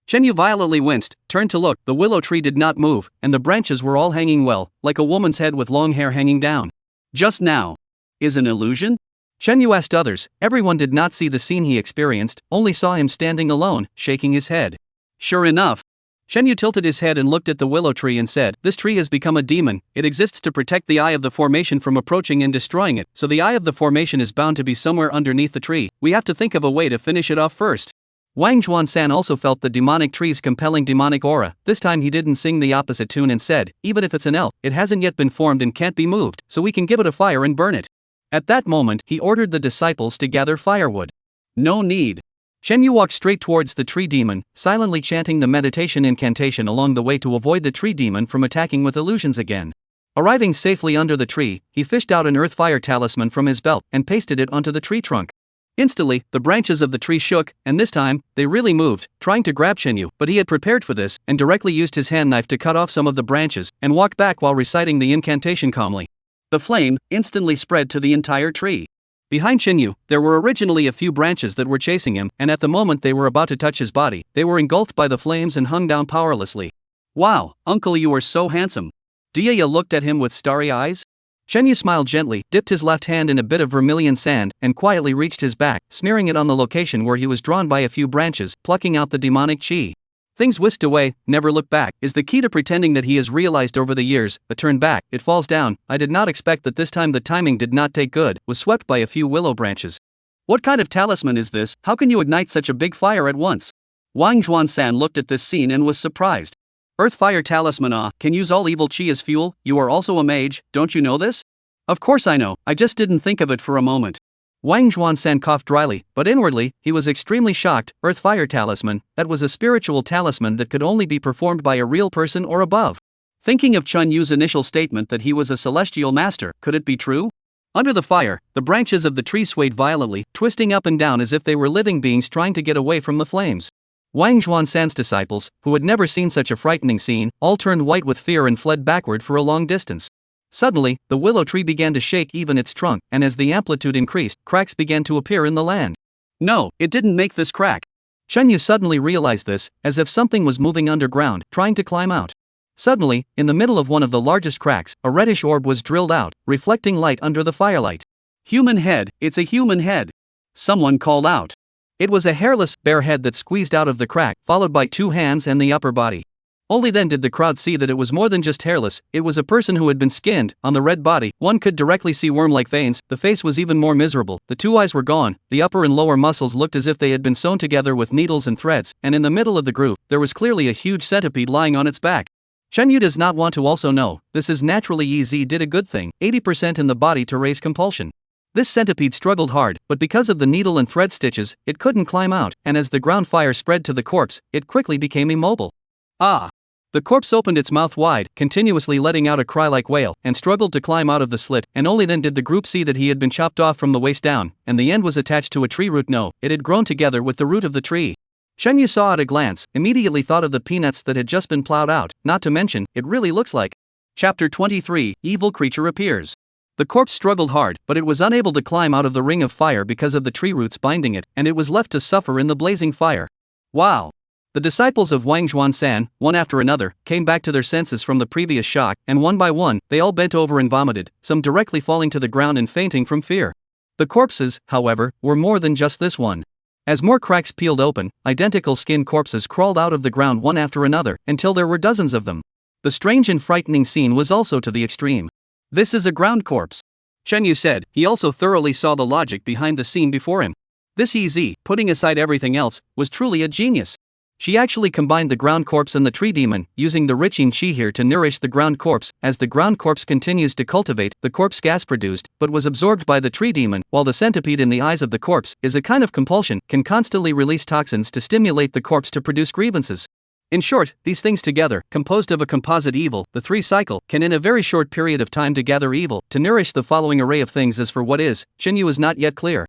[SPEAKER 2] Chenyu violently winced, turned to look. The willow tree did not move, and the branches were all hanging well, like a woman's head with long hair hanging down. Just now. Is an illusion? Chenyu asked others. Everyone did not see the scene he experienced, only saw him standing alone, shaking his head. Sure enough. Chenyu tilted his head and looked at the willow tree and said, this tree has become a demon. It exists to protect the eye of the formation from approaching and destroying it, so the eye of the formation is bound to be somewhere underneath the tree. We have to think of a way to finish it off first. Wang Juan-san also felt the demonic tree's compelling demonic aura. This time he didn't sing the opposite tune and said, even if it's an elf, it hasn't yet been formed and can't be moved, so we can give it a fire and burn it. At that moment, he ordered the disciples to gather firewood. No need. Chenyu walked straight towards the tree demon, silently chanting the meditation incantation along the way to avoid the tree demon from attacking with illusions again. Arriving safely under the tree, he fished out an earth fire talisman from his belt and pasted it onto the tree trunk. Instantly, the branches of the tree shook, and this time, they really moved, trying to grab Chenyu, but he had prepared for this and directly used his hand knife to cut off some of the branches and walked back while reciting the incantation calmly. The flame instantly spread to the entire tree. Behind Chenyu, there were originally a few branches that were chasing him, and at the moment they were about to touch his body, they were engulfed by the flames and hung down powerlessly. Wow, uncle, you are so handsome. Dia looked at him with starry eyes. Chenyu smiled gently, dipped his left hand in a bit of vermilion sand, and quietly reached his back, smearing it on the location where he was drawn by a few branches, plucking out the demonic chi. Things whisked away, never look back, is the key to pretending that he has realized over the years. A turn back, it falls down. I did not expect that this time the timing did not take good, was swept by a few willow branches. What kind of talisman is this? How can you ignite such a big fire at once? Wang Juan-san looked at this scene and was surprised. Earth fire talisman can use all evil chi as fuel. You are also a mage, don't you know this? Of course I know, I just didn't think of it for a moment. Wang Juan-san coughed dryly, but inwardly, he was extremely shocked. Earth fire talisman, that was a spiritual talisman that could only be performed by a real person or above. Thinking of Chun Yu's initial statement that he was a celestial master, could it be true? Under the fire, the branches of the tree swayed violently, twisting up and down as if they were living beings trying to get away from the flames. Wang Juan-san's disciples, who had never seen such a frightening scene, all turned white with fear and fled backward for a long distance. Suddenly, the willow tree began to shake even its trunk, and as the amplitude increased, cracks began to appear in the land. No, it didn't make this crack. Chenyu suddenly realized this, as if something was moving underground, trying to climb out. Suddenly, in the middle of one of the largest cracks, a reddish orb was drilled out, reflecting light under the firelight. Human head, it's a human head. Someone called out. It was a hairless, bare head that squeezed out of the crack, followed by two hands and the upper body. Only then did the crowd see that it was more than just hairless, it was a person who had been skinned. On the red body, one could directly see worm-like veins, the face was even more miserable, the two eyes were gone, the upper and lower muscles looked as if they had been sewn together with needles and threads, and in the middle of the groove, there was clearly a huge centipede lying on its back. Chenyu does not want to also know, this is naturally easy did a good thing, 80% in the body to raise compulsion. This centipede struggled hard, but because of the needle and thread stitches, it couldn't climb out, and as the ground fire spread to the corpse, it quickly became immobile. Ah! The corpse opened its mouth wide, continuously letting out a cry like wail, and struggled to climb out of the slit, and only then did the group see that he had been chopped off from the waist down, and the end was attached to a tree root. No, it had grown together with the root of the tree. Chenyu saw at a glance, immediately thought of the peanuts that had just been plowed out, not to mention, it really looks like. Chapter 23, Evil Creature Appears. The corpse struggled hard, but it was unable to climb out of the ring of fire because of the tree roots binding it, and it was left to suffer in the blazing fire. Wow! The disciples of Wang Juan-san, one after another, came back to their senses from the previous shock, and one by one, they all bent over and vomited, some directly falling to the ground and fainting from fear. The corpses, however, were more than just this one. As more cracks peeled open, identical skinned corpses crawled out of the ground one after another, until there were dozens of them. The strange and frightening scene was also to the extreme. This is a ground corpse. Chenyu said. He also thoroughly saw the logic behind the scene before him. This EZ, putting aside everything else, was truly a genius. She actually combined the ground corpse and the tree demon, using the rich yin chi here to nourish the ground corpse. As the ground corpse continues to cultivate, the corpse gas produced, but was absorbed by the tree demon, while the centipede in the eyes of the corpse is a kind of compulsion, can constantly release toxins to stimulate the corpse to produce grievances. In short, these things together, composed of a composite evil, the three cycle, can in a very short period of time to gather evil, to nourish the following array of things. As for what is, Shinyu is not yet clear.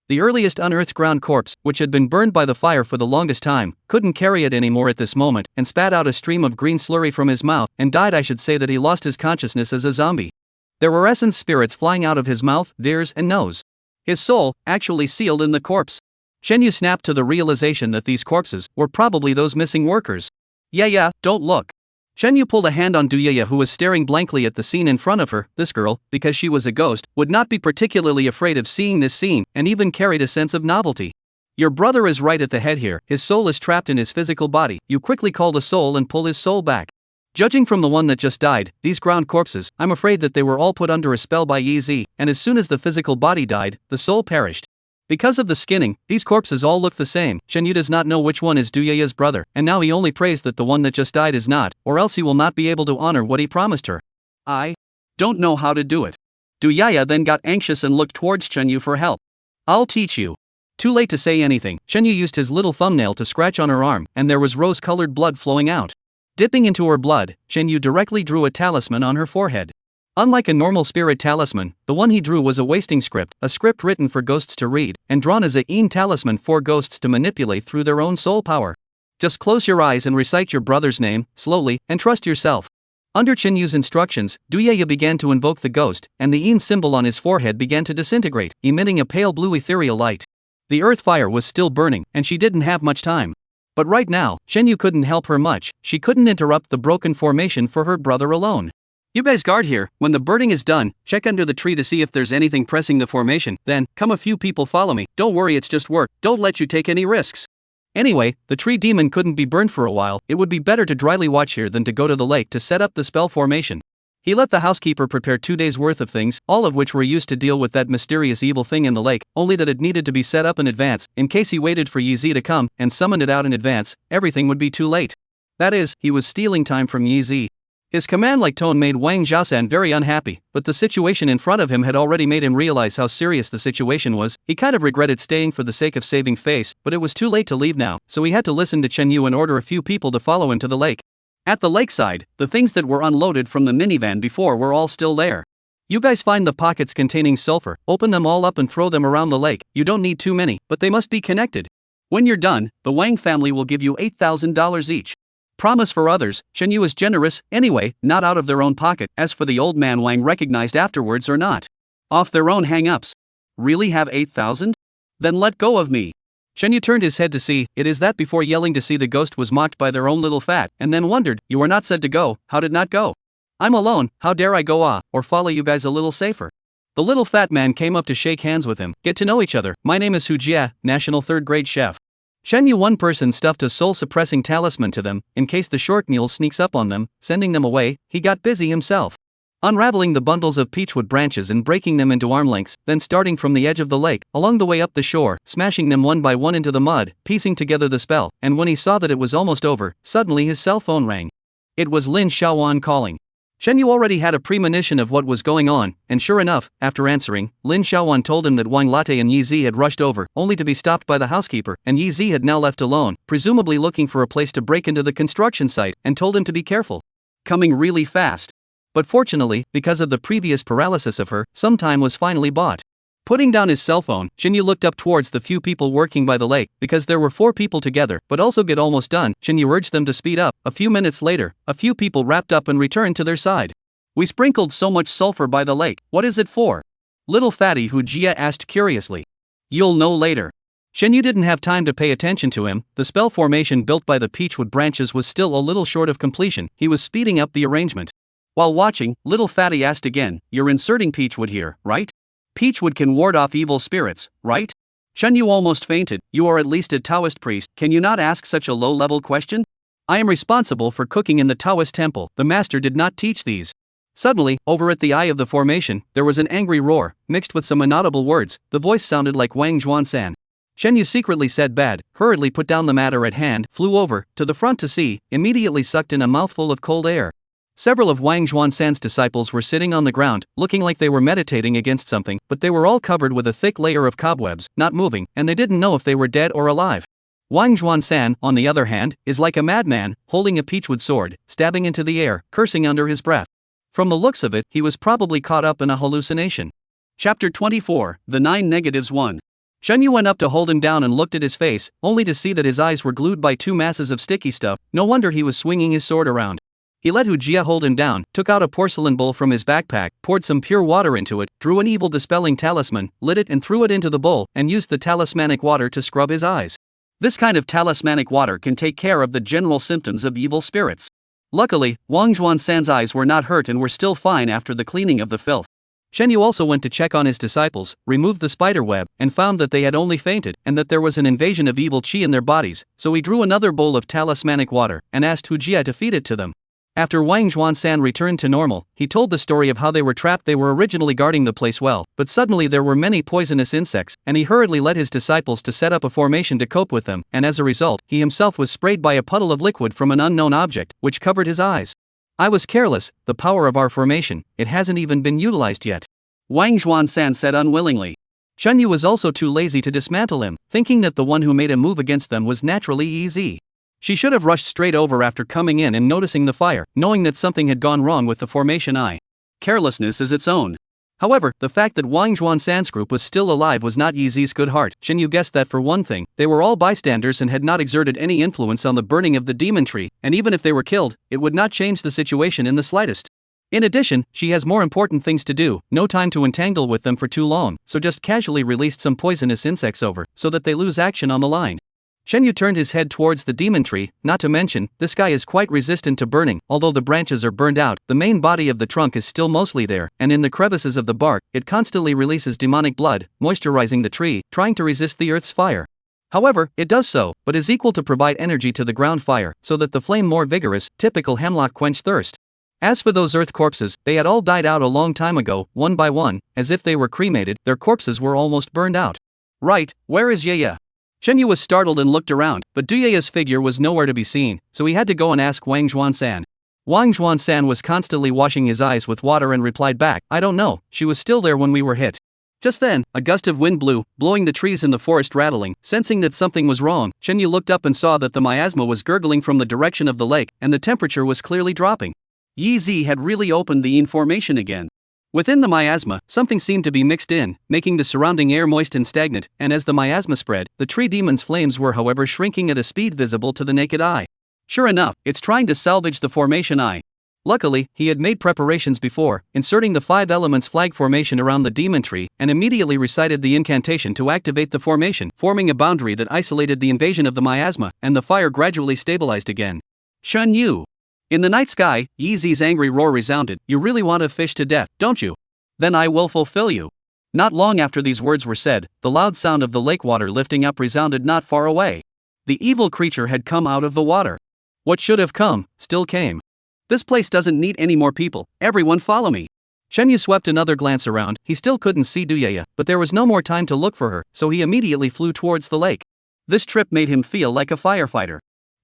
[SPEAKER 2] The earliest unearthed ground corpse, which had been burned by the fire for the longest time, couldn't carry it anymore at this moment, and spat out a stream of green slurry from his mouth, and died. I should say that he lost his consciousness as a zombie. There were essence spirits flying out of his mouth, ears, and nose. His soul, actually sealed in the corpse. Shenyu snapped to the realization that these corpses were probably those missing workers. Yeah, don't look. Shenyu pulled a hand on Duyaya, who was staring blankly at the scene in front of her. This girl, because she was a ghost, would not be particularly afraid of seeing this scene, and even carried a sense of novelty. Your brother is right at the head here. His soul is trapped in his physical body. You quickly call the soul and pull his soul back. Judging from the one that just died, these ground corpses, I'm afraid that they were all put under a spell by Yi Zi, and as soon as the physical body died, the soul perished. Because of the skinning, these corpses all look the same. Shenyu does not know which one is Duyaya's brother, and now he only prays that the one that just died is not, or else he will not be able to honor what he promised her. I don't know how to do it. Duyaya then got anxious and looked towards Shenyu for help. I'll teach you. Too late to say anything, Shenyu used his little thumbnail to scratch on her arm, and there was rose-colored blood flowing out. Dipping into her blood, Shenyu directly drew a talisman on her forehead. Unlike a normal spirit talisman, the one he drew was a wasting script, a script written for ghosts to read, and drawn as a yin talisman for ghosts to manipulate through their own soul power. Just close your eyes and recite your brother's name, slowly, and trust yourself. Under Chenyu's instructions, Duyaya began to invoke the ghost, and the yin symbol on his forehead began to disintegrate, emitting a pale blue ethereal light. The earth fire was still burning, and she didn't have much time. But right now, Shenyu couldn't help her much. She couldn't interrupt the broken formation for her brother alone. You guys guard here. When the burning is done, check under the tree to see if there's anything pressing the formation. Then, come a few people follow me. Don't worry, it's just work. Don't let you take any risks. Anyway, the tree demon couldn't be burned for a while. It would be better to dryly watch here than to go to the lake to set up the spell formation. He let the housekeeper prepare 2 days worth of things, all of which were used to deal with that mysterious evil thing in the lake, only that it needed to be set up in advance. In case he waited for Yi Zi to come and summoned it out in advance, everything would be too late. That is, he was stealing time from Yi Zi. His command-like tone made Wang Zhaosan very unhappy, but the situation in front of him had already made him realize how serious the situation was. He kind of regretted staying for the sake of saving face, but it was too late to leave now, so he had to listen to Chen Yu and order a few people to follow him to the lake. At the lakeside, the things that were unloaded from the minivan before were all still there. You guys find the pockets containing sulfur, open them all up and throw them around the lake. You don't need too many, but they must be connected. When you're done, the Wang family will give you $8,000 each. Promise for others, Chen Yu is generous, anyway, not out of their own pocket. As for the old man, Wang recognized afterwards or not. Off their own hang-ups. Really have 8,000? Then let go of me. Chen Yu turned his head to see, it is that before yelling to see the ghost was mocked by their own little fat, and then wondered, you were not said to go, how did not go? I'm alone, how dare I go or follow you guys a little safer? The little fat man came up to shake hands with him, get to know each other. My name is Hu Jia, national 3rd grade chef. Chen Yu one person stuffed a soul-suppressing talisman to them, in case the short mule sneaks up on them, sending them away. He got busy himself. Unraveling the bundles of peachwood branches and breaking them into arm lengths, then starting from the edge of the lake, along the way up the shore, smashing them one by one into the mud, piecing together the spell, and when he saw that it was almost over, suddenly his cell phone rang. It was Lin Xiaowan calling. Chen Yu already had a premonition of what was going on, and sure enough, after answering, Lin Xiaowan told him that Wang Latte and Yi Zi had rushed over, only to be stopped by the housekeeper, and Yi Zi had now left alone, presumably looking for a place to break into the construction site, and told him to be careful. Coming really fast. But fortunately, because of the previous paralysis of her, some time was finally bought. Putting down his cell phone, Chen Yu looked up towards the few people working by the lake, because there were 4 people together, but also get almost done. Chen Yu urged them to speed up. A few minutes later, a few people wrapped up and returned to their side. We sprinkled so much sulfur by the lake, what is it for? Little fatty Hu Jia asked curiously. You'll know later. Chen Yu didn't have time to pay attention to him. The spell formation built by the peachwood branches was still a little short of completion. He was speeding up the arrangement. While watching, little fatty asked again, you're inserting peachwood here, right? Peachwood can ward off evil spirits, right? Chen Yu almost fainted. You are at least a Taoist priest, can you not ask such a low-level question? I am responsible for cooking in the Taoist temple. The master did not teach these. Suddenly, over at the eye of the formation, there was an angry roar, mixed with some inaudible words. The voice sounded like Wang Zhuansan. Shen Yu secretly said bad, hurriedly put down the matter at hand, flew over to the front to see, immediately sucked in a mouthful of cold air. Several of Wang Zhuansan's disciples were sitting on the ground, looking like they were meditating against something, but they were all covered with a thick layer of cobwebs, not moving, and they didn't know if they were dead or alive. Wang Zhuansan, on the other hand, is like a madman, holding a peachwood sword, stabbing into the air, cursing under his breath. From the looks of it, he was probably caught up in a hallucination. Chapter 24, The 9-1. Shen Yu went up to hold him down and looked at his face, only to see that his eyes were glued by two masses of sticky stuff. No wonder he was swinging his sword around. He let Hu Jia hold him down, took out a porcelain bowl from his backpack, poured some pure water into it, drew an evil dispelling talisman, lit it and threw it into the bowl, and used the talismanic water to scrub his eyes. This kind of talismanic water can take care of the general symptoms of evil spirits. Luckily, Wang Zhuansan's eyes were not hurt and were still fine after the cleaning of the filth. Shen Yu also went to check on his disciples, removed the spider web, and found that they had only fainted, and that there was an invasion of evil qi in their bodies, so he drew another bowl of talismanic water, and asked Hu Jia to feed it to them. After Wang Zhuansan returned to normal, he told the story of how they were trapped. They were originally guarding the place well, but suddenly there were many poisonous insects, and he hurriedly led his disciples to set up a formation to cope with them, and as a result, he himself was sprayed by a puddle of liquid from an unknown object, which covered his eyes. I was careless, the power of our formation, it hasn't even been utilized yet. Wang Zhuansan said unwillingly. Shen Yu was also too lazy to dismantle him, thinking that the one who made a move against them was naturally easy. She should have rushed straight over after coming in and noticing the fire, knowing that something had gone wrong with the formation eye. Carelessness is its own. However, the fact that Wang Zhuansan's group was still alive was not Yi Zi's good heart. Shen Yu guessed that for one thing, they were all bystanders and had not exerted any influence on the burning of the demon tree, and even if they were killed, it would not change the situation in the slightest. In addition, she has more important things to do, no time to entangle with them for too long, so just casually released some poisonous insects over, so that they lose action on the line. Shen Yu turned his head towards the demon tree, not to mention, this guy is quite resistant to burning. Although the branches are burned out, the main body of the trunk is still mostly there, and in the crevices of the bark, it constantly releases demonic blood, moisturizing the tree, trying to resist the earth's fire. However, it does so, but is equal to provide energy to the ground fire, so that the flame more vigorous, typical hemlock quench thirst. As for those earth corpses, they had all died out a long time ago, one by one, as if they were cremated. Their corpses were almost burned out. Right, where is Yaya? Shen Yu was startled and looked around, but Duyaya's figure was nowhere to be seen, so he had to go and ask Wang Zhuansan. Wang Zhuansan was constantly washing his eyes with water and replied back, I don't know, she was still there when we were hit. Just then, a gust of wind blew, blowing the trees in the forest rattling. Sensing that something was wrong, Shen Yu looked up and saw that the miasma was gurgling from the direction of the lake, and the temperature was clearly dropping. Yi Zi had really opened the yin formation again. Within the miasma, something seemed to be mixed in, making the surrounding air moist and stagnant, and as the miasma spread, the tree demon's flames were however shrinking at a speed visible to the naked eye. Sure enough, it's trying to salvage the formation eye. Luckily, he had made preparations before, inserting the 5 elements flag formation around the demon tree, and immediately recited the incantation to activate the formation, forming a boundary that isolated the invasion of the miasma, and the fire gradually stabilized again. Shen Yu. In the night sky, Yi Zi's angry roar resounded, you really want to fish to death, don't you? Then I will fulfill you. Not long after these words were said, the loud sound of the lake water lifting up resounded not far away. The evil creature had come out of the water. What should have come, still came. This place doesn't need any more people, everyone follow me. Shen Yu swept another glance around. He still couldn't see Duyaya, but there was no more time to look for her, so he immediately flew towards the lake. This trip made him feel like a firefighter.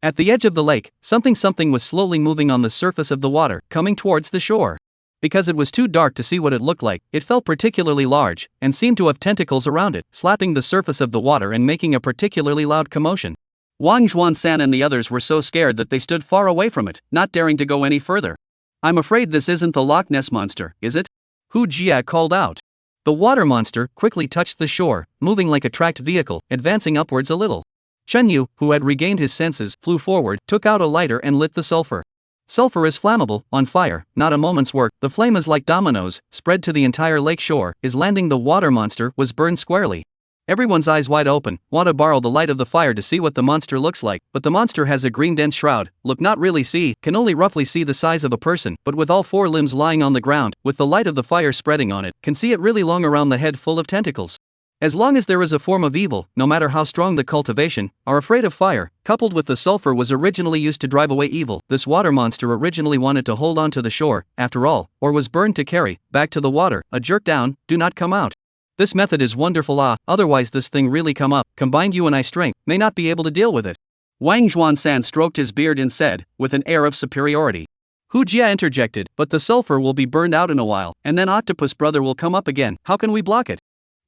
[SPEAKER 2] At the edge of the lake, something was slowly moving on the surface of the water, coming towards the shore. Because it was too dark to see what it looked like, it felt particularly large, and seemed to have tentacles around it, slapping the surface of the water and making a particularly loud commotion. Wang Zhuansan and the others were so scared that they stood far away from it, not daring to go any further. I'm afraid this isn't the Loch Ness monster, is it? Hu Jia called out. The water monster quickly touched the shore, moving like a tracked vehicle, advancing upwards a little. Shen Yu, who had regained his senses, flew forward, took out a lighter and lit the sulfur. Sulfur is flammable, on fire, not a moment's work. The flame is like dominoes, spread to the entire lake shore. Is landing the water monster was burned squarely. Everyone's eyes wide open, want to borrow the light of the fire to see what the monster looks like, but the monster has a green dense shroud, look not really see, can only roughly see the size of a person, but with all 4 limbs lying on the ground, with the light of the fire spreading on it, can see it really long around the head full of tentacles. As long as there is a form of evil, no matter how strong the cultivation, are afraid of fire, coupled with the sulfur was originally used to drive away evil. This water monster originally wanted to hold on to the shore, after all, or was burned to carry, back to the water, a jerk down, do not come out. This method is wonderful, otherwise this thing really come up, combined you and I strength, may not be able to deal with it. Wang Zhuan-san stroked his beard and said, with an air of superiority. Hu Jia interjected, but the sulfur will be burned out in a while, and then Octopus Brother will come up again, how can we block it?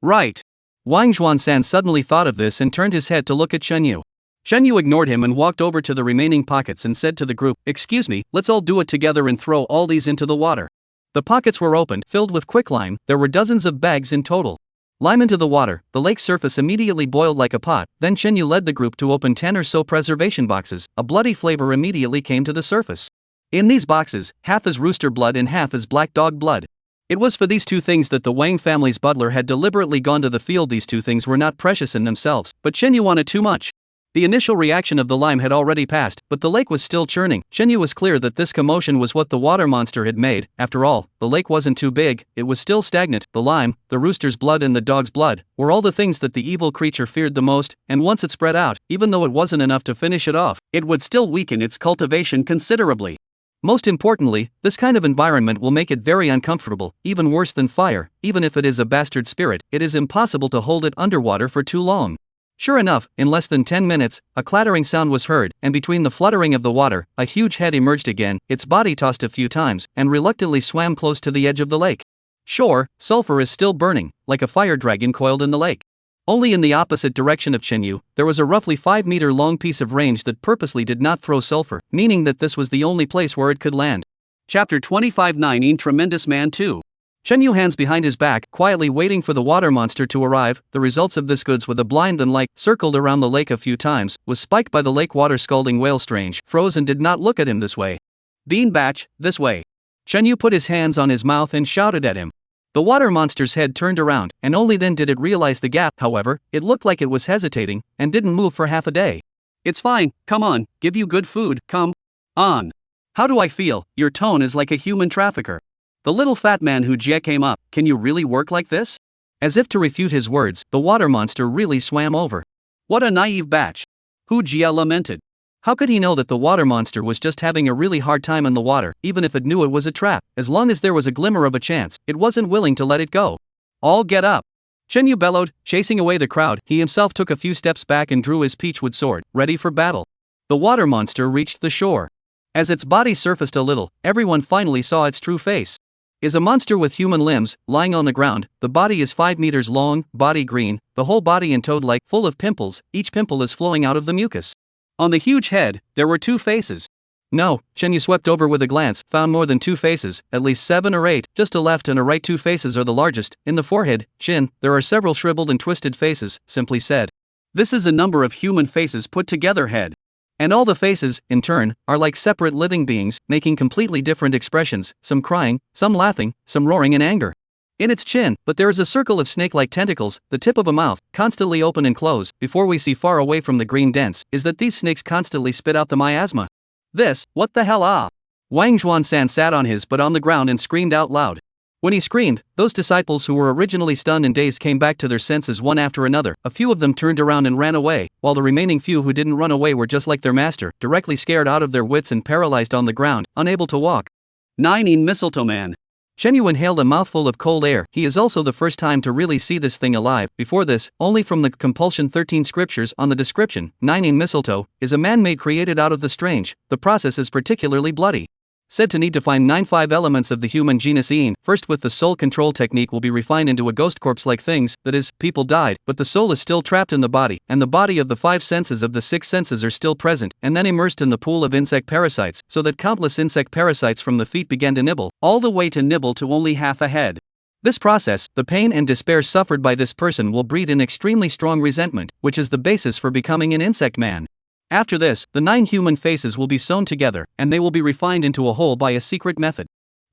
[SPEAKER 2] Right. Wang Zhuan-san suddenly thought of this and turned his head to look at Chen Yu. Chen Yu ignored him and walked over to the remaining pockets and said to the group, excuse me, let's all do it together and throw all these into the water. The pockets were opened, filled with quicklime, there were dozens of bags in total. Lime into the water, the lake's surface immediately boiled like a pot, then Chen Yu led the group to open 10 or so preservation boxes, a bloody flavor immediately came to the surface. In these boxes, half is rooster blood and half is black dog blood. It was for these two things that the Wang family's butler had deliberately gone to the field. These two things were not precious in themselves, but Chen Yu wanted too much. The initial reaction of the lime had already passed, but the lake was still churning. Chen Yu was clear that this commotion was what the water monster had made. After all, the lake wasn't too big, it was still stagnant. The lime, the rooster's blood and the dog's blood, were all the things that the evil creature feared the most, and once it spread out, even though it wasn't enough to finish it off, it would still weaken its cultivation considerably. Most importantly, this kind of environment will make it very uncomfortable, even worse than fire. Even if it is a bastard spirit, it is impossible to hold it underwater for too long. Sure enough, in less than 10 minutes, a clattering sound was heard, and between the fluttering of the water, a huge head emerged again, its body tossed a few times, and reluctantly swam close to the edge of the lake. Sure, sulfur is still burning, like a fire dragon coiled in the lake. Only in the opposite direction of Chen Yu, there was a roughly 5-meter-long piece of range that purposely did not throw sulfur, meaning that this was the only place where it could land. Chapter 25-9 Tremendous Man 2. Chen Yu, hands behind his back, quietly waiting for the water monster to arrive. The results of this goods with a blind than like, circled around the lake a few times, was spiked by the lake water scalding whale. Strange, froze and did not look at him this way. Bean batch, this way. Chen Yu put his hands on his mouth and shouted at him. The water monster's head turned around, and only then did it realize the gap. However, it looked like it was hesitating, and didn't move for half a day. It's fine, come on, give you good food, come on. How do I feel? Your tone is like a human trafficker. The little fat man Hu Jie came up, can you really work like this? As if to refute his words, the water monster really swam over. What a naive batch. Hu Jie lamented. How could he know that the water monster was just having a really hard time in the water, even if it knew it was a trap? As long as there was a glimmer of a chance, it wasn't willing to let it go. All get up. Chen Yu bellowed, chasing away the crowd. He himself took a few steps back and drew his peachwood sword, ready for battle. The water monster reached the shore. As its body surfaced a little, everyone finally saw its true face. Is a monster with human limbs, lying on the ground. The body is 5 meters long, body green, the whole body and toad-like, full of pimples. Each pimple is flowing out of the mucus. On the huge head, there were 2 faces. No, Chen Yu swept over with a glance, found more than 2 faces, at least 7 or 8, just a left and a right. 2 faces are the largest. In the forehead, chin, there are several shriveled and twisted faces, simply said. This is a number of human faces put together head. And all the faces, in turn, are like separate living beings, making completely different expressions, some crying, some laughing, some roaring in anger. In its chin, but there is a circle of snake-like tentacles, the tip of a mouth, constantly open and close. Before we see far away from the green dents, is that these snakes constantly spit out the miasma. This, what the hell Wang Zhuan-san sat on his butt on the ground and screamed out loud. When he screamed, those disciples who were originally stunned and dazed came back to their senses one after another. A few of them turned around and ran away, while the remaining few who didn't run away were just like their master, directly scared out of their wits and paralyzed on the ground, unable to walk. 9 Mistletoe Man. Chen Yu inhaled a mouthful of cold air. He is also the first time to really see this thing alive. Before this, only from the compulsion 13 scriptures on the description. 9 Mistletoe is a man-made created out of the strange. The process is particularly bloody. Said to need to find 5 elements of the human genus Ein. First, with the soul control technique, will be refined into a ghost corpse-like things, that is, people died, but the soul is still trapped in the body, and the body of the 5 senses of the 6 senses are still present, and then immersed in the pool of insect parasites, so that countless insect parasites from the feet began to nibble, all the way to nibble to only half a head. This process, the pain and despair suffered by this person will breed an extremely strong resentment, which is the basis for becoming an insect man. After this, the 9 human faces will be sewn together, and they will be refined into a whole by a secret method.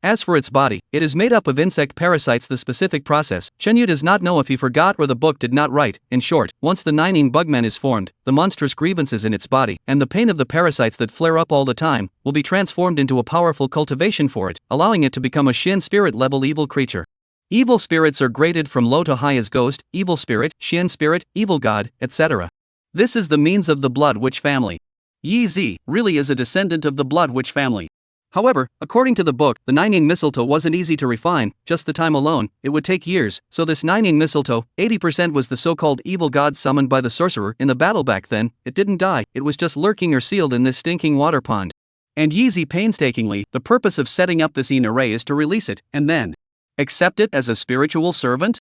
[SPEAKER 2] As for its body, it is made up of insect parasites. The specific process, Chen Yu does not know if he forgot or the book did not write. In short, once the 9 bugman is formed, the monstrous grievances in its body, and the pain of the parasites that flare up all the time, will be transformed into a powerful cultivation for it, allowing it to become a Shin spirit level evil creature. Evil spirits are graded from low to high as ghost, evil spirit, Shin spirit, evil god, etc. This is the means of the Blood Witch family. Yi Zi really is a descendant of the Blood Witch family. However, according to the book, the Nining mistletoe wasn't easy to refine, just the time alone, it would take years, so this Nining mistletoe, 80% was the so-called evil god summoned by the sorcerer in the battle back then. It didn't die, it was just lurking or sealed in this stinking water pond. And Yeezy painstakingly, the purpose of setting up this array is to release it, and then accept it as a spiritual servant?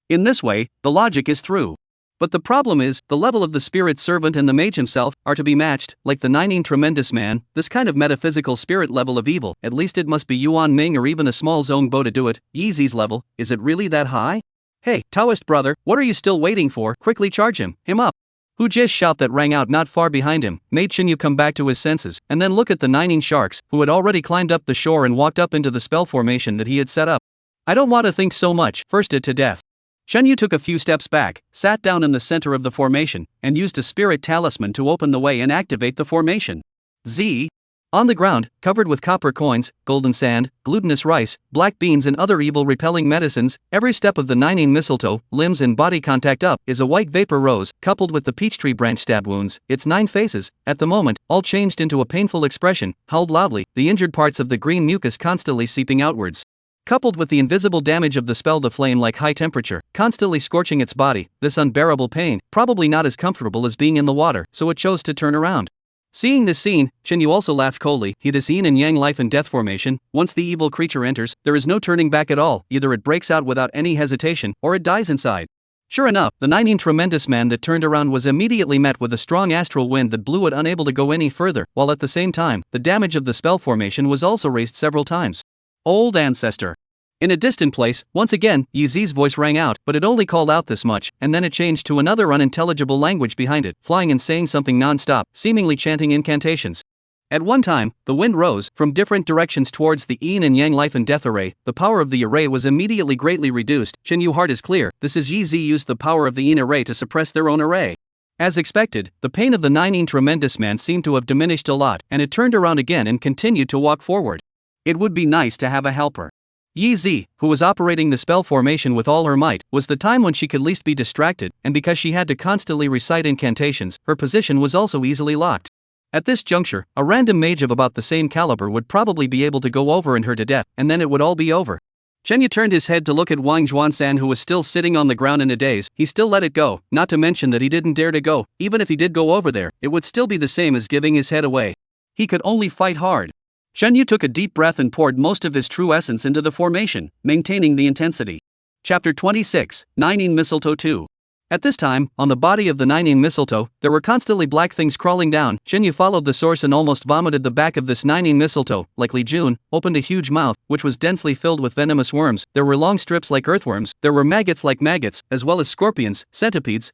[SPEAKER 2] In this way, the logic is through. But the problem is, the level of the spirit servant and the mage himself are to be matched, like the Nining tremendous man, this kind of metaphysical spirit level of evil, at least it must be Yuan Ming or even a small Zongbo to do it. Yeezy's level, is it really that high? Hey, Taoist brother, what are you still waiting for? Quickly charge him up. Hu Jie's shout that rang out not far behind him made Chinyu come back to his senses, and then look at the Nining sharks, who had already climbed up the shore and walked up into the spell formation that he had set up. I don't want to think so much, first it to death. Chenyu took a few steps back, sat down in the center of the formation, and used a spirit talisman to open the way and activate the formation. Z. On the ground, covered with copper coins, golden sand, glutinous rice, black beans and other evil-repelling medicines, every step of the Nining mistletoe, limbs and body contact up, is a white vapor rose, coupled with the peach tree branch stab wounds, its 9 faces, at the moment, all changed into a painful expression, howled loudly, the injured parts of the green mucus constantly seeping outwards. Coupled with the invisible damage of the spell, the flame like high temperature, constantly scorching its body, this unbearable pain, probably not as comfortable as being in the water, so it chose to turn around. Seeing this scene, Chinyu also laughed coldly. This yin and yang life and death formation, once the evil creature enters, there is no turning back at all, either it breaks out without any hesitation, or it dies inside. Sure enough, the Nining tremendous man that turned around was immediately met with a strong astral wind that blew it unable to go any further, while at the same time, the damage of the spell formation was also raised several times. Old ancestor. In a distant place, once again, Yeezy's voice rang out, but it only called out this much, and then it changed to another unintelligible language behind it, flying and saying something non-stop, seemingly chanting incantations. At one time, the wind rose from different directions towards the yin and yang life and death array. The power of the array was immediately greatly reduced. Chinyu heart is clear, this is Yeezy used the power of the yin array to suppress their own array. As expected, the pain of the Nining tremendous man seemed to have diminished a lot, and it turned around again and continued to walk forward. It would be nice to have a helper. Yeezy, who was operating the spell formation with all her might, was the time when she could least be distracted, and because she had to constantly recite incantations, her position was also easily locked. At this juncture, a random mage of about the same caliber would probably be able to go over and her to death, and then it would all be over. Chenyu turned his head to look at Wang Zhuan-san, who was still sitting on the ground in a daze. He still let it go, not to mention that he didn't dare to go. Even if he did go over there, it would still be the same as giving his head away. He could only fight hard. Chenyu took a deep breath and poured most of his true essence into the formation, maintaining the intensity. Chapter 26, Nining Mistletoe 2. At this time, on the body of the Nining mistletoe, there were constantly black things crawling down. Chenyu followed the source and almost vomited the back of this Nining mistletoe. Likely June opened a huge mouth, which was densely filled with venomous worms. There were long strips like earthworms. There were maggots like maggots, as well as scorpions, centipedes,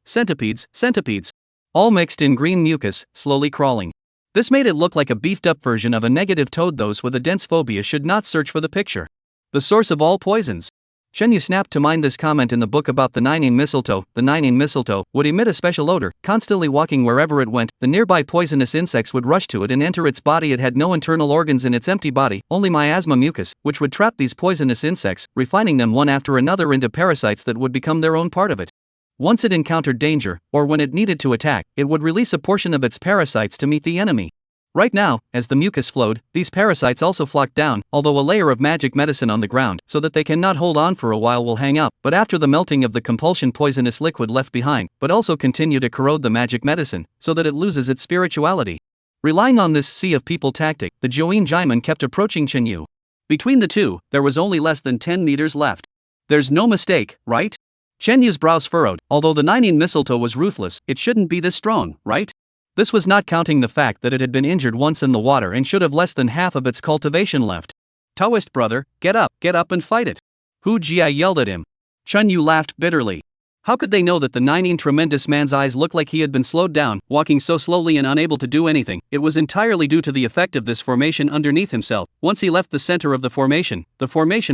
[SPEAKER 2] all mixed in green mucus, slowly crawling. This made it look like a beefed-up version of a negative toad. Those with a dense phobia should not search for the picture. The source of all poisons. Chenyu snapped to mind this comment in the book about the Nining mistletoe. The Nining mistletoe would emit a special odor, constantly walking wherever it went. The nearby poisonous insects would rush to it and enter its body. It had no internal organs in its empty body, only miasma mucus, which would trap these poisonous insects, refining them one after another into parasites that would become their own part of it. Once it encountered danger, or when it needed to attack, it would release a portion of its parasites to meet the enemy. Right now, as the mucus flowed, these parasites also flocked down, although a layer of magic medicine on the ground, so that they cannot hold on for a while will hang up, but after the melting of the compulsion poisonous liquid left behind, but also continue to corrode the magic medicine, so that it loses its spirituality. Relying on this sea of people tactic, the Join Jaiman kept approaching Chenyu. Between the two, there was only less than 10 meters left. There's no mistake, right? Chenyu's brows furrowed. Although the Nining mistletoe was ruthless, it shouldn't be this strong, right? This was not counting the fact that it had been injured once in the water and should have less than half of its cultivation left. Taoist brother, get up and fight it. Hu Jia yelled at him. Chenyu laughed bitterly. How could they know that the Nining tremendous man's eyes looked like he had been slowed down, walking so slowly and unable to do anything? It was entirely due to the effect of this formation underneath himself. Once he left the center of the formation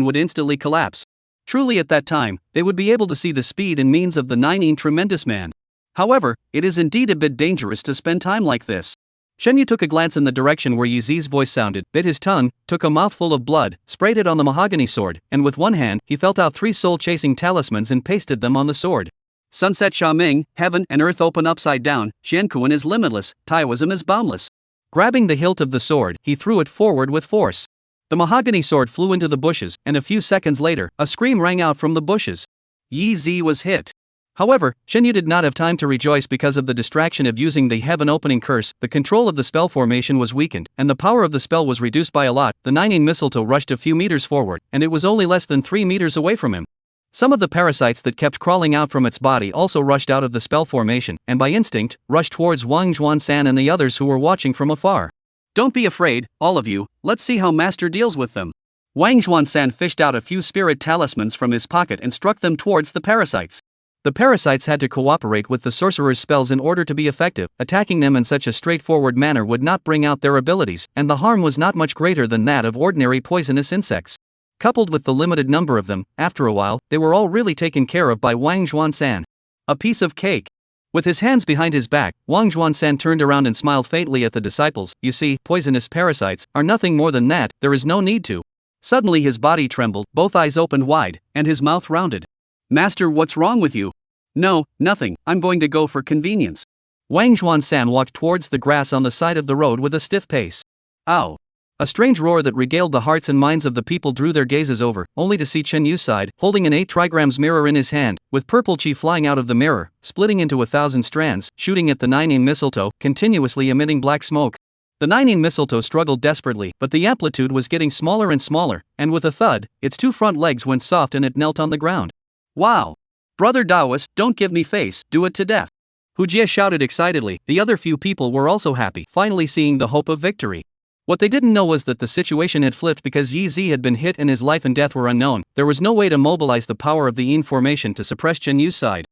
[SPEAKER 2] would instantly collapse. Truly at that time, they would be able to see the speed and means of the Nining tremendous man. However, it is indeed a bit dangerous to spend time like this. Chenyu took a glance in the direction where Yeezy's voice sounded, bit his tongue, took a mouthful of blood, sprayed it on the mahogany sword, and with one hand, he felt out 3 soul-chasing talismans and pasted them on the sword. Sunset Xiaming, heaven and earth open upside down, Xiankuan is limitless, Taoism is boundless. Grabbing the hilt of the sword, he threw it forward with force. The mahogany sword flew into the bushes, and a few seconds later, a scream rang out from the bushes. Yi Zi was hit. However, Chen Yu did not have time to rejoice because of the distraction of using the heaven-opening curse. The control of the spell formation was weakened, and the power of the spell was reduced by a lot. The Nine mistletoe rushed a few meters forward, and it was only less than 3 meters away from him. Some of the parasites that kept crawling out from its body also rushed out of the spell formation, and by instinct, rushed towards Wang Juan-san and the others who were watching from afar. Don't be afraid, all of you, let's see how Master deals with them. Wang Juan-san fished out a few spirit talismans from his pocket and struck them towards the parasites. The parasites had to cooperate with the sorcerer's spells in order to be effective. Attacking them in such a straightforward manner would not bring out their abilities, and the harm was not much greater than that of ordinary poisonous insects. Coupled with the limited number of them, after a while, they were all really taken care of by Wang Juan-san. A piece of cake. With his hands behind his back, Wang Juan-san turned around and smiled faintly at the disciples. You see, poisonous parasites are nothing more than that, there is no need to. Suddenly his body trembled, both eyes opened wide, and his mouth rounded. Master, what's wrong with you? No, nothing, I'm going to go for convenience. Wang Juan-san walked towards the grass on the side of the road with a stiff pace. Ow! A strange roar that regaled the hearts and minds of the people drew their gazes over, only to see Chen Yu's side, holding an 8 trigrams mirror in his hand, with purple chi flying out of the mirror, splitting into 1,000 strands, shooting at the Nine mistletoe, continuously emitting black smoke. The Nine mistletoe struggled desperately, but the amplitude was getting smaller and smaller, and with a thud, its 2 front legs went soft and it knelt on the ground. Wow! Brother Taoist, don't give me face, do it to death. Hu Jie shouted excitedly. The other few people were also happy, finally seeing the hope of victory. What they didn't know was that the situation had flipped because Yi Zi had been hit and his life and death were unknown. There was no way to mobilize the power of the Yin formation to suppress Chen Yu's side.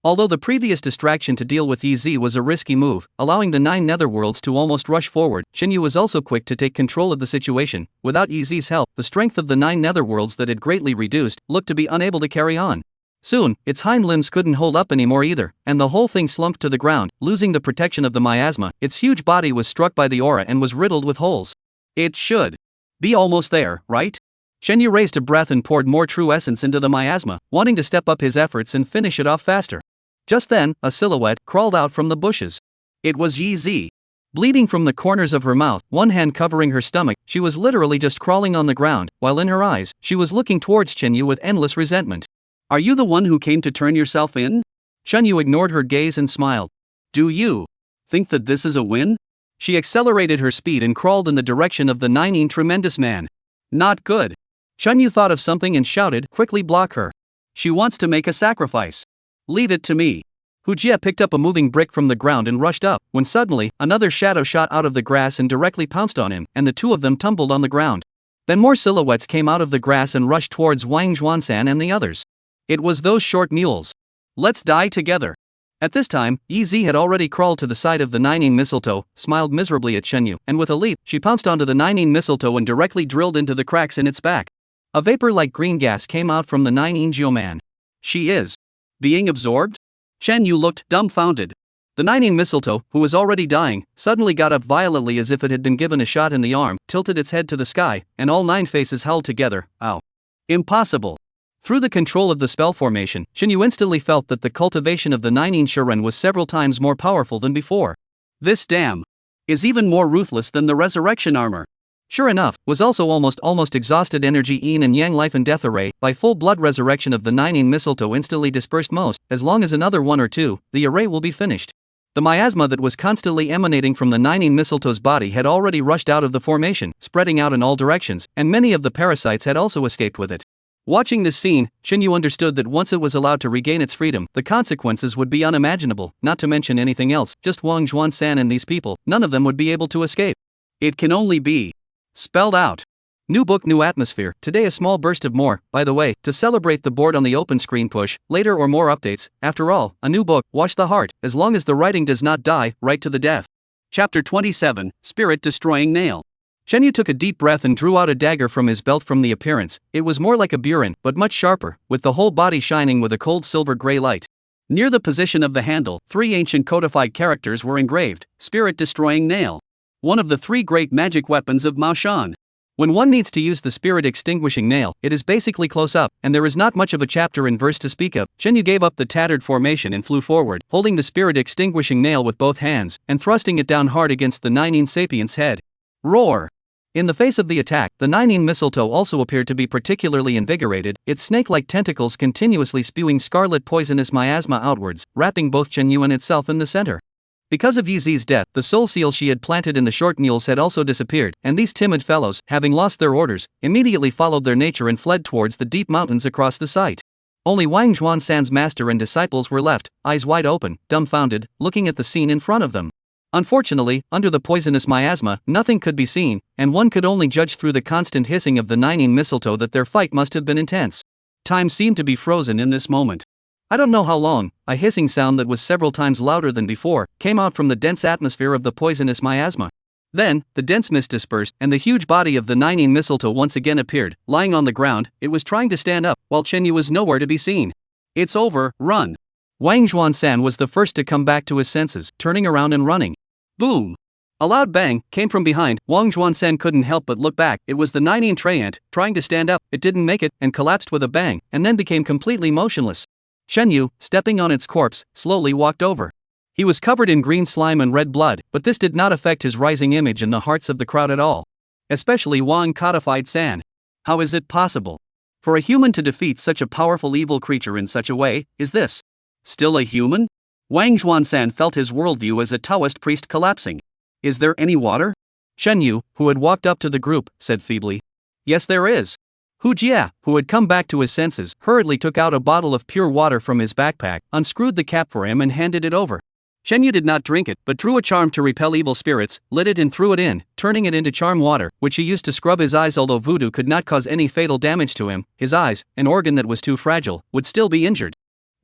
[SPEAKER 2] Although the previous distraction to deal with Yi Zi was a risky move, allowing the 9 netherworlds to almost rush forward, Chen Yu was also quick to take control of the situation. Without Yi Zi's help, the strength of the 9 netherworlds that had greatly reduced looked to be unable to carry on. Soon, its hind limbs couldn't hold up anymore either, and the whole thing slumped to the ground, losing the protection of the miasma. Its huge body was struck by the aura and was riddled with holes. It should be almost there, right? Chen Yu raised a breath and poured more true essence into the miasma, wanting to step up his efforts and finish it off faster. Just then, a silhouette crawled out from the bushes. It was Yi Zi. Bleeding from the corners of her mouth, one hand covering her stomach, she was literally just crawling on the ground, while in her eyes, she was looking towards Chen Yu with endless resentment. Are you the one who came to turn yourself in? Chen Yu ignored her gaze and smiled. Do you think that this is a win? She accelerated her speed and crawled in the direction of the Nine tremendous man. Not good. Chen Yu thought of something and shouted, quickly block her. She wants to make a sacrifice. Leave it to me. Hu Jie picked up a moving brick from the ground and rushed up, when suddenly, another shadow shot out of the grass and directly pounced on him, and the 2 of them tumbled on the ground. Then more silhouettes came out of the grass and rushed towards Wang Juan-san and the others. It was those short mules. Let's die together. At this time, Yi Zi had already crawled to the side of the Nine mistletoe, smiled miserably at Chen Yu, and with a leap, she pounced onto the Nine mistletoe and directly drilled into the cracks in its back. A vapor-like green gas came out from the Nine geoman. She is being absorbed? Chen Yu looked dumbfounded. The Nine mistletoe, who was already dying, suddenly got up violently as if it had been given a shot in the arm, tilted its head to the sky, and all 9 faces howled together. Ow. Impossible. Through the control of the spell formation, Chen Yu instantly felt that the cultivation of the Nine Shiren was several times more powerful than before. This dam is even more ruthless than the resurrection armor. Sure enough, was also almost exhausted energy yin and yang life and death array. By full blood resurrection of the Nine mistletoe instantly dispersed most, as long as another 1 or 2, the array will be finished. The miasma that was constantly emanating from the Nine mistletoe's body had already rushed out of the formation, spreading out in all directions, and many of the parasites had also escaped with it. Watching this scene, Chen Yu understood that once it was allowed to regain its freedom, the consequences would be unimaginable, not to mention anything else. Just Wang Juan-san and these people, none of them would be able to escape. It can only be spelled out. New book, new atmosphere. Today a small burst of more, by the way, to celebrate the board on the open screen push, later or more updates. After all, a new book, wash the heart, as long as the writing does not die, right to the death. Chapter 27, Spirit Destroying Nail. Chen Yu took a deep breath and drew out a dagger from his belt. From the appearance, it was more like a burin, but much sharper, with the whole body shining with a cold silver-gray light. Near the position of the handle, 3 ancient codified characters were engraved: Spirit Destroying Nail. One of the 3 great magic weapons of Mao Shan. When one needs to use the Spirit Extinguishing Nail, it is basically close up, and there is not much of a chapter in verse to speak of. Chen Yu gave up the tattered formation and flew forward, holding the Spirit Extinguishing Nail with both hands, and thrusting it down hard against the Nine sapient's head. Roar! In the face of the attack, the Nining mistletoe also appeared to be particularly invigorated, its snake-like tentacles continuously spewing scarlet poisonous miasma outwards, wrapping both Chenyu and itself in the center. Because of Yizi's death, the soul seal she had planted in the short mules had also disappeared, and these timid fellows, having lost their orders, immediately followed their nature and fled towards the deep mountains across the site. Only Wang Zhuansan's master and disciples were left, eyes wide open, dumbfounded, looking at the scene in front of them. Unfortunately, under the poisonous miasma, nothing could be seen, and one could only judge through the constant hissing of the Nining mistletoe that their fight must have been intense. Time seemed to be frozen in this moment. I don't know how long, a hissing sound that was several times louder than before, came out from the dense atmosphere of the poisonous miasma. Then, the dense mist dispersed, and the huge body of the Nining mistletoe once again appeared, lying on the ground. It was trying to stand up, while Chenyu was nowhere to be seen. "It's over, run." Wang Zhuansan was the first to come back to his senses, turning around and running. Boom! A loud bang came from behind. Wang Zhuansan couldn't help but look back. It was the Nining treant, trying to stand up. It didn't make it, and collapsed with a bang, and then became completely motionless. Chenyu, stepping on its corpse, slowly walked over. He was covered in green slime and red blood, but this did not affect his rising image in the hearts of the crowd at all. Especially Wang Codified San. How is it possible for a human to defeat such a powerful evil creature in such a way? Is this still a human? Wang Zhuansan felt his worldview as a Taoist priest collapsing. Is there any water? Chenyu, who had walked up to the group, said feebly. Yes, there is. Hu Jia, who had come back to his senses, hurriedly took out a bottle of pure water from his backpack, unscrewed the cap for him and handed it over. Chenyu did not drink it, but drew a charm to repel evil spirits, lit it and threw it in, turning it into charm water, which he used to scrub his eyes. Although voodoo could not cause any fatal damage to him, his eyes, an organ that was too fragile, would still be injured.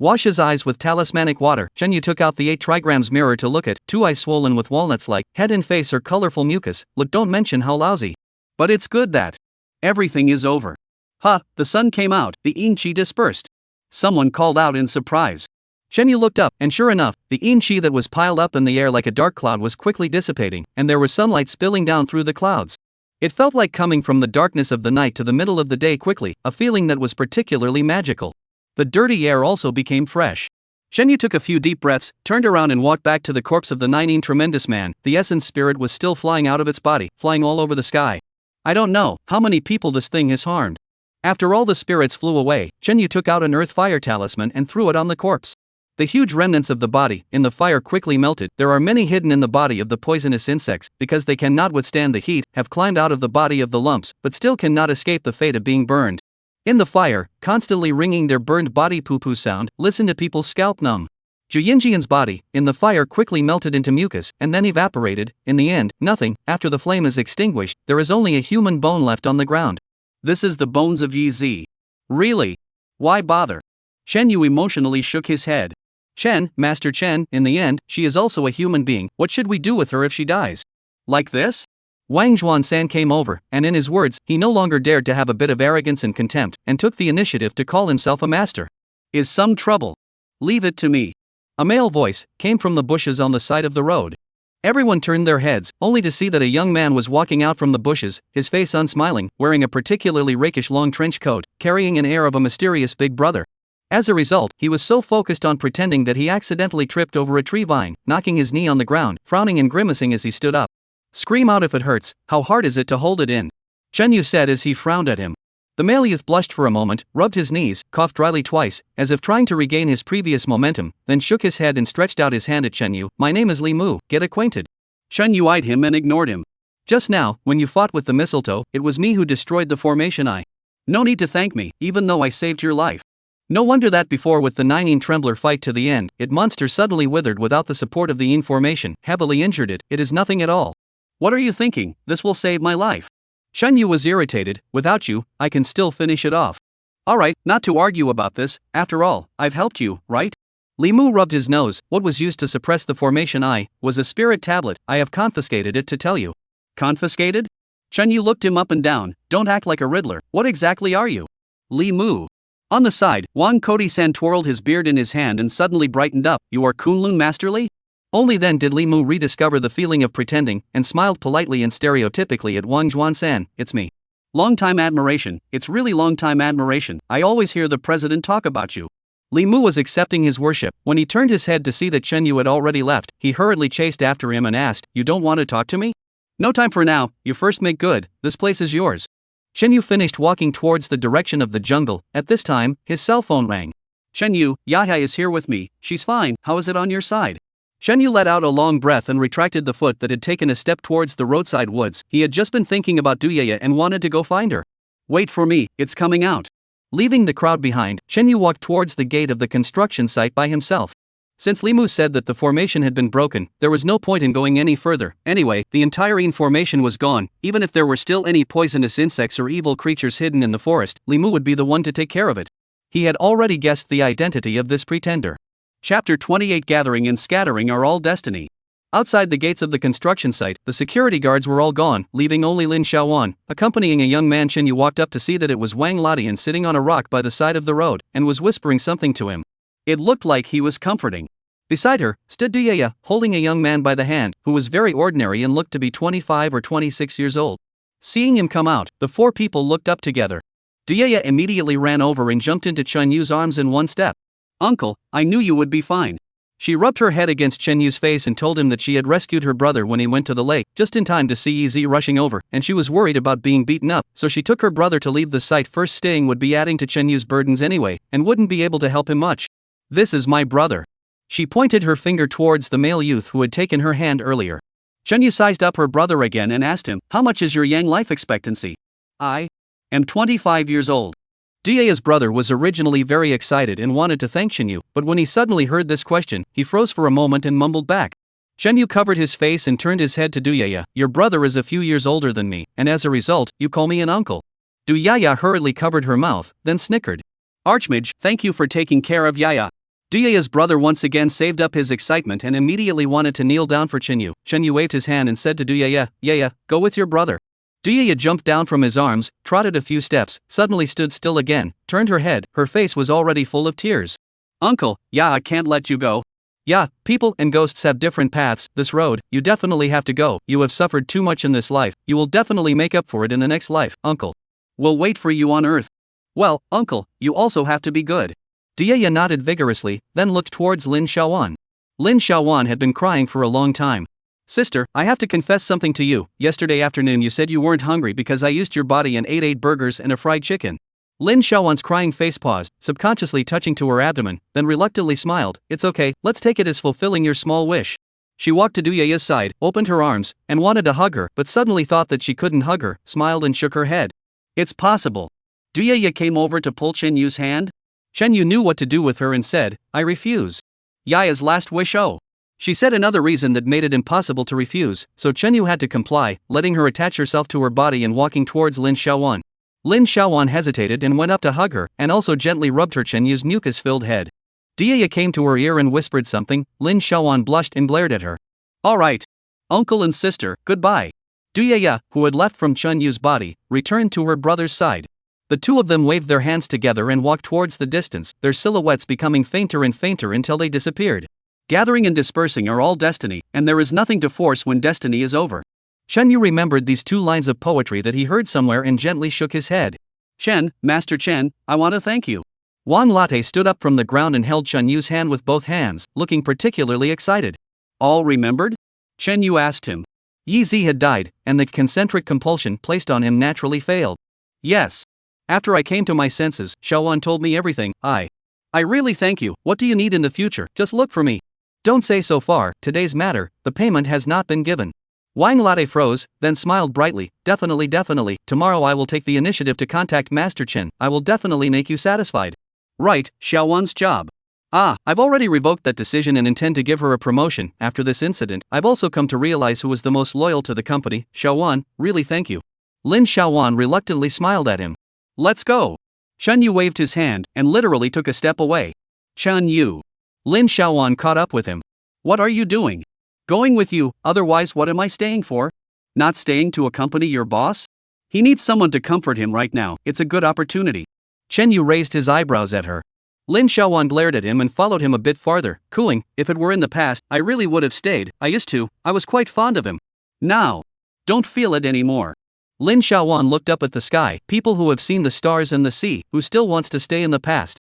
[SPEAKER 2] Wash his eyes with talismanic water. Chenyu took out the 8 trigrams mirror to look at. 2 eyes swollen with walnuts-like, head and face are colorful mucus. Look, don't mention how lousy. But it's good that everything is over. The sun came out, the yin qi dispersed. Someone called out in surprise. Chenyu looked up, and sure enough, the yin qi that was piled up in the air like a dark cloud was quickly dissipating, and there was sunlight spilling down through the clouds. It felt like coming from the darkness of the night to the middle of the day quickly, a feeling that was particularly magical. The dirty air also became fresh. Chenyu took a few deep breaths, turned around and walked back to the corpse of the Nining tremendous man. The essence spirit was still flying out of its body, flying all over the sky. I don't know how many people this thing has harmed. After all the spirits flew away, Chenyu took out an earth fire talisman and threw it on the corpse. The huge remnants of the body in the fire quickly melted. There are many hidden in the body of the poisonous insects, because they cannot withstand the heat, have climbed out of the body of the lumps, but still cannot escape the fate of being burned. In the fire, constantly wringing their burned body poo-poo sound, listen to people's scalp numb. Juyinjian's body, in the fire quickly melted into mucus, and then evaporated. In the end, nothing. After the flame is extinguished, there is only a human bone left on the ground. This is the bones of Yizi. Really? Why bother? Chenyu emotionally shook his head. Chen, Master Chen, in the end, she is also a human being. What should we do with her if she dies? Like this? Wang Zhuansan came over, and in his words, he no longer dared to have a bit of arrogance and contempt, and took the initiative to call himself a master. Is some trouble? Leave it to me. A male voice came from the bushes on the side of the road. Everyone turned their heads, only to see that a young man was walking out from the bushes, his face unsmiling, wearing a particularly rakish long trench coat, carrying an air of a mysterious big brother. As a result, he was so focused on pretending that he accidentally tripped over a tree vine, knocking his knee on the ground, frowning and grimacing as he stood up. Scream out if it hurts. How hard is it to hold it in? Chenyu said as he frowned at him. The male youth blushed for a moment, rubbed his knees, coughed dryly twice, as if trying to regain his previous momentum, then shook his head and stretched out his hand at Chenyu. My name is Li Mu, get acquainted. Chenyu eyed him and ignored him. Just now, when you fought with the mistletoe, it was me who destroyed the formation eye. No need to thank me, even though I saved your life. No wonder that before with the Nining Trembler fight to the end, it monster suddenly withered without the support of the yin formation, heavily injured it. It is nothing at all. What are you thinking? This will save my life. Chenyu was irritated. Without you, I can still finish it off. Alright, not to argue about this, after all, I've helped you, right? Li Mu rubbed his nose. What was used to suppress the formation eye was a spirit tablet. I have confiscated it to tell you. Confiscated? Chenyu looked him up and down. Don't act like a riddler. What exactly are you? Li Mu. On the side, Wang Kodi-san twirled his beard in his hand and suddenly brightened up. You are Kunlun Masterly? Only then did Li Mu rediscover the feeling of pretending, and smiled politely and stereotypically at Wang Zhuansan. It's me. Long time admiration, it's really long time admiration. I always hear the president talk about you. Li Mu was accepting his worship. When he turned his head to see that Chenyu had already left, he hurriedly chased after him and asked, You don't want to talk to me? No time for now, you first make good, this place is yours. Chen Yu finished walking towards the direction of the jungle. At this time, his cell phone rang. Chen Yu, Yaya is here with me, she's fine, how is it on your side? Chen Yu let out a long breath and retracted the foot that had taken a step towards the roadside woods. He had just been thinking about Duyaya and wanted to go find her. Wait for me, it's coming out. Leaving the crowd behind, Chen Yu walked towards the gate of the construction site by himself. Since Limu said that the formation had been broken, there was no point in going any further. Anyway, the entire formation was gone. Even if there were still any poisonous insects or evil creatures hidden in the forest, Limu would be the one to take care of it. He had already guessed the identity of this pretender. Chapter 28 Gathering and scattering are all destiny. Outside the gates of the construction site, the security guards were all gone, leaving only Lin Xiaowan. Accompanying a young man, Chen Yu walked up to see that it was Wang Latian sitting on a rock by the side of the road, and was whispering something to him. It looked like he was comforting. Beside her, stood Duyaya, holding a young man by the hand, who was very ordinary and looked to be 25 or 26 years old. Seeing him come out, the four people looked up together. Duyaya immediately ran over and jumped into Chen Yu's arms in one step. Uncle, I knew you would be fine. She rubbed her head against Chen Yu's face and told him that she had rescued her brother when he went to the lake, just in time to see Ez rushing over, and she was worried about being beaten up, so she took her brother to leave the site first. Staying would be adding to Chen Yu's burdens anyway, and wouldn't be able to help him much. This is my brother. She pointed her finger towards the male youth who had taken her hand earlier. Chen Yu sized up her brother again and asked him, how much is your Yang life expectancy? I am 25 years old. Duyaya's brother was originally very excited and wanted to thank Chen Yu, but when he suddenly heard this question, he froze for a moment and mumbled back. Chen Yu covered his face and turned his head to Duyaya. Your brother is a few years older than me, and as a result, you call me an uncle. Duyaya hurriedly covered her mouth, then snickered. Archmage, thank you for taking care of Yaya. Duyaya's brother once again saved up his excitement and immediately wanted to kneel down for Chen Yu. Chen Yu waved his hand and said to Duyaya, Yaya, go with your brother. Duyaya jumped down from his arms, trotted a few steps, suddenly stood still again, turned her head, her face was already full of tears. Uncle, yeah, I can't let you go. Yeah, people and ghosts have different paths. This road, you definitely have to go. You have suffered too much in this life, you will definitely make up for it in the next life, uncle. We'll wait for you on earth. Well, uncle, you also have to be good. Duyaya nodded vigorously, then looked towards Lin Xiaowan. Lin Xiaowan had been crying for a long time. Sister, I have to confess something to you. Yesterday afternoon you said you weren't hungry because I used your body and ate 8 burgers and a fried chicken. Lin Xiaowan's crying face paused, subconsciously touching to her abdomen, then reluctantly smiled. It's okay, let's take it as fulfilling your small wish. She walked to Duyaya's side, opened her arms, and wanted to hug her, but suddenly thought that she couldn't hug her, smiled and shook her head. It's possible. Duyaya came over to pull Chen Yu's hand. Chen Yu knew what to do with her and said, I refuse. Yaya's last wish. Oh. She said another reason that made it impossible to refuse, so Chen Yu had to comply, letting her attach herself to her body and walking towards Lin Xiaowan. Lin Xiaowan hesitated and went up to hug her, and also gently rubbed her Chen Yu's mucus-filled head. Duyaya came to her ear and whispered something. Lin Xiaowan blushed and glared at her. Alright. Uncle and sister, goodbye. Duyaya, who had left from Chen Yu's body, returned to her brother's side. The two of them waved their hands together and walked towards the distance, their silhouettes becoming fainter and fainter until they disappeared. Gathering and dispersing are all destiny, and there is nothing to force when destiny is over. Chen Yu remembered these 2 lines of poetry that he heard somewhere and gently shook his head. Chen, Master Chen, I want to thank you. Wang Latte stood up from the ground and held Chen Yu's hand with both hands, looking particularly excited. All remembered? Chen Yu asked him. Yi Zi had died, and the concentric compulsion placed on him naturally failed. Yes. After I came to my senses, Xiaowan told me everything. I really thank you. What do you need in the future? Just look for me. Don't say so far, today's matter, the payment has not been given. Wang Latte froze, then smiled brightly. Definitely, tomorrow I will take the initiative to contact Master Chen. I will definitely make you satisfied. Right, Xiaowan's job. I've already revoked that decision and intend to give her a promotion. After this incident, I've also come to realize who was the most loyal to the company. Xiaowan, really thank you. Lin Xiaowan reluctantly smiled at him. Let's go. Chen Yu waved his hand, and literally took a step away. Chen Yu. Lin Xiaowan caught up with him. What are you doing? Going with you, otherwise what am I staying for? Not staying to accompany your boss? He needs someone to comfort him right now, it's a good opportunity. Chen Yu raised his eyebrows at her. Lin Xiaowan glared at him and followed him a bit farther, cooling. If it were in the past, I really would have stayed. I was quite fond of him. Now, don't feel it anymore. Lin Xiaowan looked up at the sky, people who have seen the stars and the sea, who still wants to stay in the past.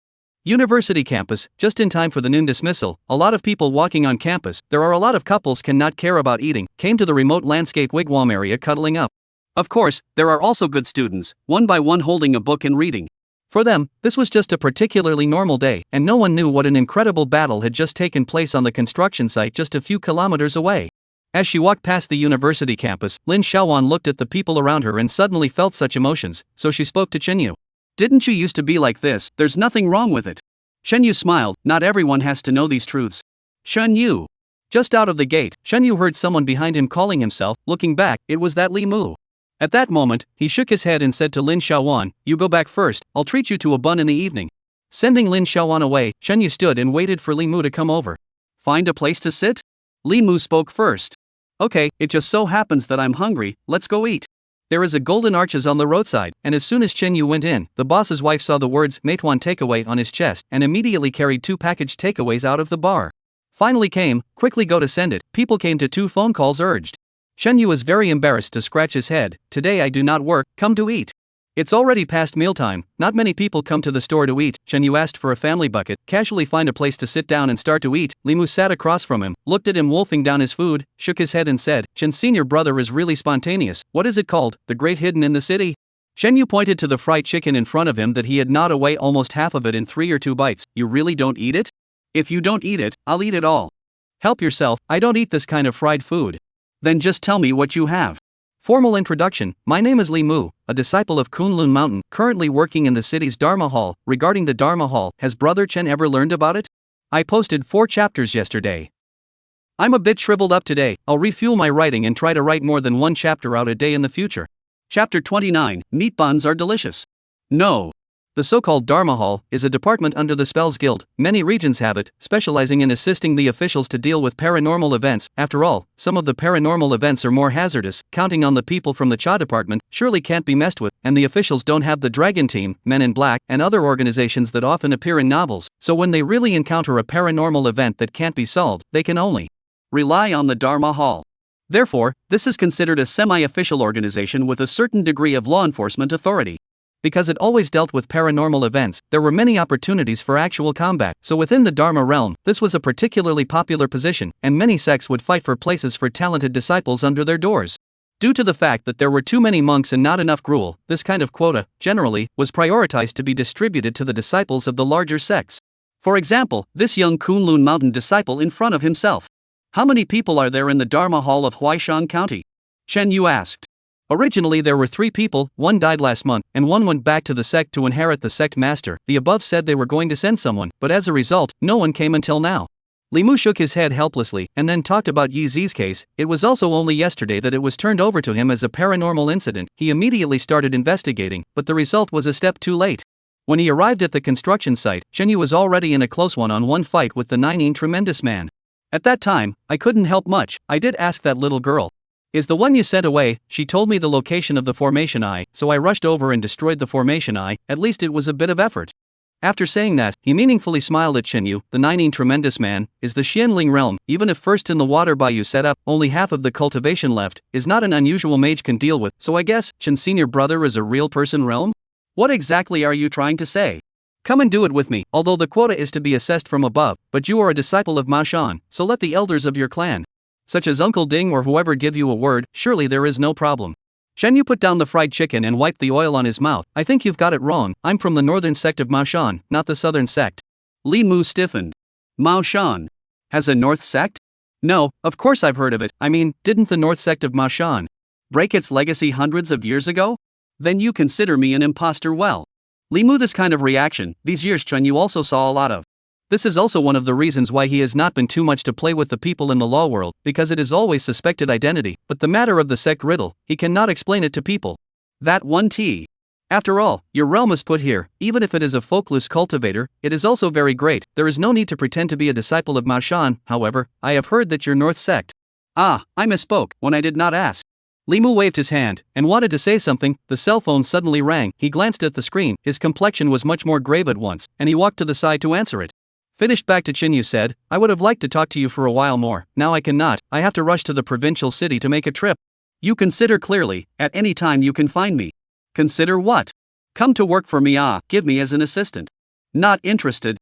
[SPEAKER 2] University campus, just in time for the noon dismissal, a lot of people walking on campus, there are a lot of couples cannot care about eating, came to the remote landscape wigwam area cuddling up. Of course, there are also good students, one by one holding a book and reading. For them, this was just a particularly normal day, and no one knew what an incredible battle had just taken place on the construction site just a few kilometers away. As she walked past the university campus, Lin Xiaowan looked at the people around her and suddenly felt such emotions, so she spoke to Chen Yu. Didn't you used to be like this? There's nothing wrong with it. Chen Yu smiled, not everyone has to know these truths. Chen Yu. Just out of the gate, Chen Yu heard someone behind him calling himself. Looking back, it was that Li Mu. At that moment, he shook his head and said to Lin Xiaowan, "You go back first, I'll treat you to a bun in the evening." Sending Lin Xiaowan away, Chen Yu stood and waited for Li Mu to come over. "Find a place to sit?" Li Mu spoke first. "Okay, it just so happens that I'm hungry, let's go eat. There is a golden arches on the roadside," and as soon as Chen Yu went in, the boss's wife saw the words Meituan takeaway on his chest and immediately carried 2 packaged takeaways out of the bar. Finally came, "Quickly go to send it." People came to 2 phone calls urged. Chen Yu was very embarrassed to scratch his head. "Today I do not work, come to eat." It's already past mealtime, not many people come to the store to eat. Chen Yu asked for a family bucket, casually find a place to sit down and start to eat. Li Mu sat across from him, looked at him wolfing down his food, shook his head and said, "Chen's senior brother is really spontaneous. What is it called, the great hidden in the city?" Chen Yu pointed to the fried chicken in front of him that he had gnawed away almost half of it in 3 or 2 bites. "You really don't eat it? If you don't eat it, I'll eat it all." "Help yourself, I don't eat this kind of fried food." "Then just tell me what you have." Formal introduction: my name is Li Mu, a disciple of Kunlun Mountain, currently working in the city's Dharma Hall. Regarding the Dharma Hall, has Brother Chen ever learned about it? I posted 4 chapters yesterday. I'm a bit shriveled up today, I'll refuel my writing and try to write more than 1 chapter out a day in the future. Chapter 29, Meat buns are delicious. No. The so-called Dharma Hall is a department under the Spells Guild. Many regions have it, specializing in assisting the officials to deal with paranormal events. After all, some of the paranormal events are more hazardous. Counting on the people from the Cha department surely can't be messed with, and the officials don't have the Dragon Team, Men in Black, and other organizations that often appear in novels. So when they really encounter a paranormal event that can't be solved, they can only rely on the Dharma Hall. Therefore, this is considered a semi-official organization with a certain degree of law enforcement authority. Because it always dealt with paranormal events, there were many opportunities for actual combat. So within the Dharma realm, this was a particularly popular position, and many sects would fight for places for talented disciples under their doors. Due to the fact that there were too many monks and not enough gruel, this kind of quota, generally, was prioritized to be distributed to the disciples of the larger sects. For example, this young Kunlun Mountain disciple in front of himself. How many people are there in the Dharma Hall of Huaishan County? Chen Yu asked. Originally there were 3 people, 1 died last month, and 1 went back to the sect to inherit the sect master. The above said they were going to send someone, but as a result, no one came until now. Li Mu shook his head helplessly, and then talked about Yi Zi's case. It was also only yesterday that it was turned over to him as a paranormal incident. He immediately started investigating, but the result was a step too late. When he arrived at the construction site, Chen Yu was already in a close one-on-one fight with the 9 tremendous man. At that time, I couldn't help much. I did ask that little girl. "Is the one you sent away?" She told me the location of the formation eye, so I rushed over and destroyed the formation eye. At least it was a bit of effort. After saying that, he meaningfully smiled at Chen Yu. The 9 tremendous man is the Xianling realm. Even if first in the water bayou set up, only half of the cultivation left, is not an unusual mage can deal with. So I guess Chen's senior brother is a real person realm? What exactly are you trying to say? Come and do it with me. Although the quota is to be assessed from above, but you are a disciple of Ma Shan, so let the elders of your clan, such as Uncle Ding or whoever, give you a word. Surely there is no problem. Chen Yu put down the fried chicken and wiped the oil on his mouth. "I think you've got it wrong. I'm from the northern sect of Mao Shan, not the southern sect." Li Mu stiffened. Mao Shan has a north sect? No, of course I've heard of it. I mean, didn't the north sect of Mao Shan break its legacy hundreds of years ago? Then you consider me an imposter. Well, Li Mu, this kind of reaction, these years Chen Yu also saw a lot of. This is also one of the reasons why he has not been too much to play with the people in the law world, because it is always suspected identity. But the matter of the sect riddle, he cannot explain it to people. That one T. After all, your realm is put here. Even if it is a folkless cultivator, it is also very great. There is no need to pretend to be a disciple of Mao Shan. However, I have heard that your north sect. Ah, I misspoke when I did not ask. Li Mu waved his hand and wanted to say something. The cell phone suddenly rang. He glanced at the screen. His complexion was much more grave at once, and he walked to the side to answer it. Finished back to Chen Yu said, "I would have liked to talk to you for a while more. Now I cannot. I have to rush to the provincial city to make a trip." "You consider clearly. At any time you can find me." "Consider what?" "Come to work for me. Give me as an assistant." Not interested.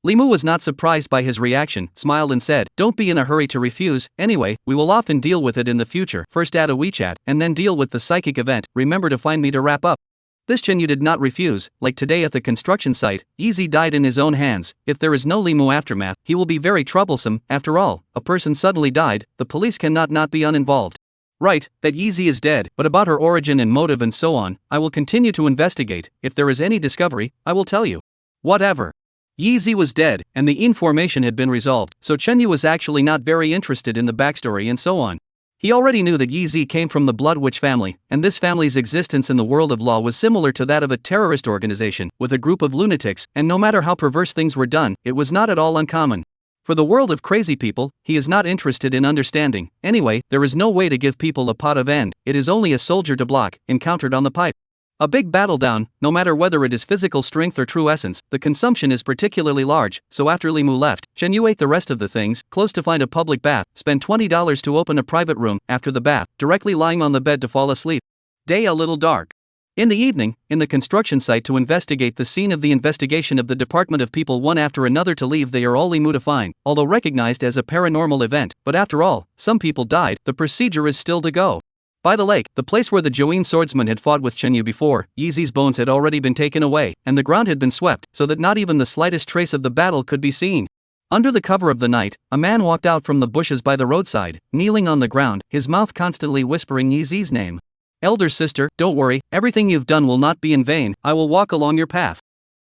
[SPEAKER 2] Limu was not surprised by his reaction, smiled and said, "Don't be in a hurry to refuse, anyway, we will often deal with it in the future. First add a WeChat, and then deal with the psychic event. Remember to find me to wrap up." This Chenyu did not refuse. Like today at the construction site, Yeezy died in his own hands. If there is no Limu aftermath, he will be very troublesome. After all, a person suddenly died, the police cannot not be uninvolved. Right, that Yeezy is dead, but about her origin and motive and so on, I will continue to investigate. If there is any discovery, I will tell you. Whatever. Yeezy was dead, and the information had been resolved, so Chenyu was actually not very interested in the backstory and so on. He already knew that Yeezy came from the Blood Witch family, and this family's existence in the world of law was similar to that of a terrorist organization, with a group of lunatics, and no matter how perverse things were done, it was not at all uncommon. For the world of crazy people, he is not interested in understanding. Anyway, there is no way to give people a pot of end, it is only a soldier to block, encountered on the pipe. A big battle down, no matter whether it is physical strength or true essence, the consumption is particularly large, so after Limu left, Chenyu ate the rest of the things, close to find a public bath, spend $20 to open a private room, after the bath, directly lying on the bed to fall asleep. Day a little dark. In the evening, in the construction site to investigate the scene of the investigation of the Department of People one after another to leave they are all Limu to find, although recognized as a paranormal event, but after all, some people died, the procedure is still to go. By the lake, the place where the Join swordsman had fought with Chenyu before, Yeezy's bones had already been taken away, and the ground had been swept, so that not even the slightest trace of the battle could be seen. Under the cover of the night, a man walked out from the bushes by the roadside, kneeling on the ground, his mouth constantly whispering Yeezy's name. "Elder sister, don't worry, everything you've done will not be in vain, I will walk along your path."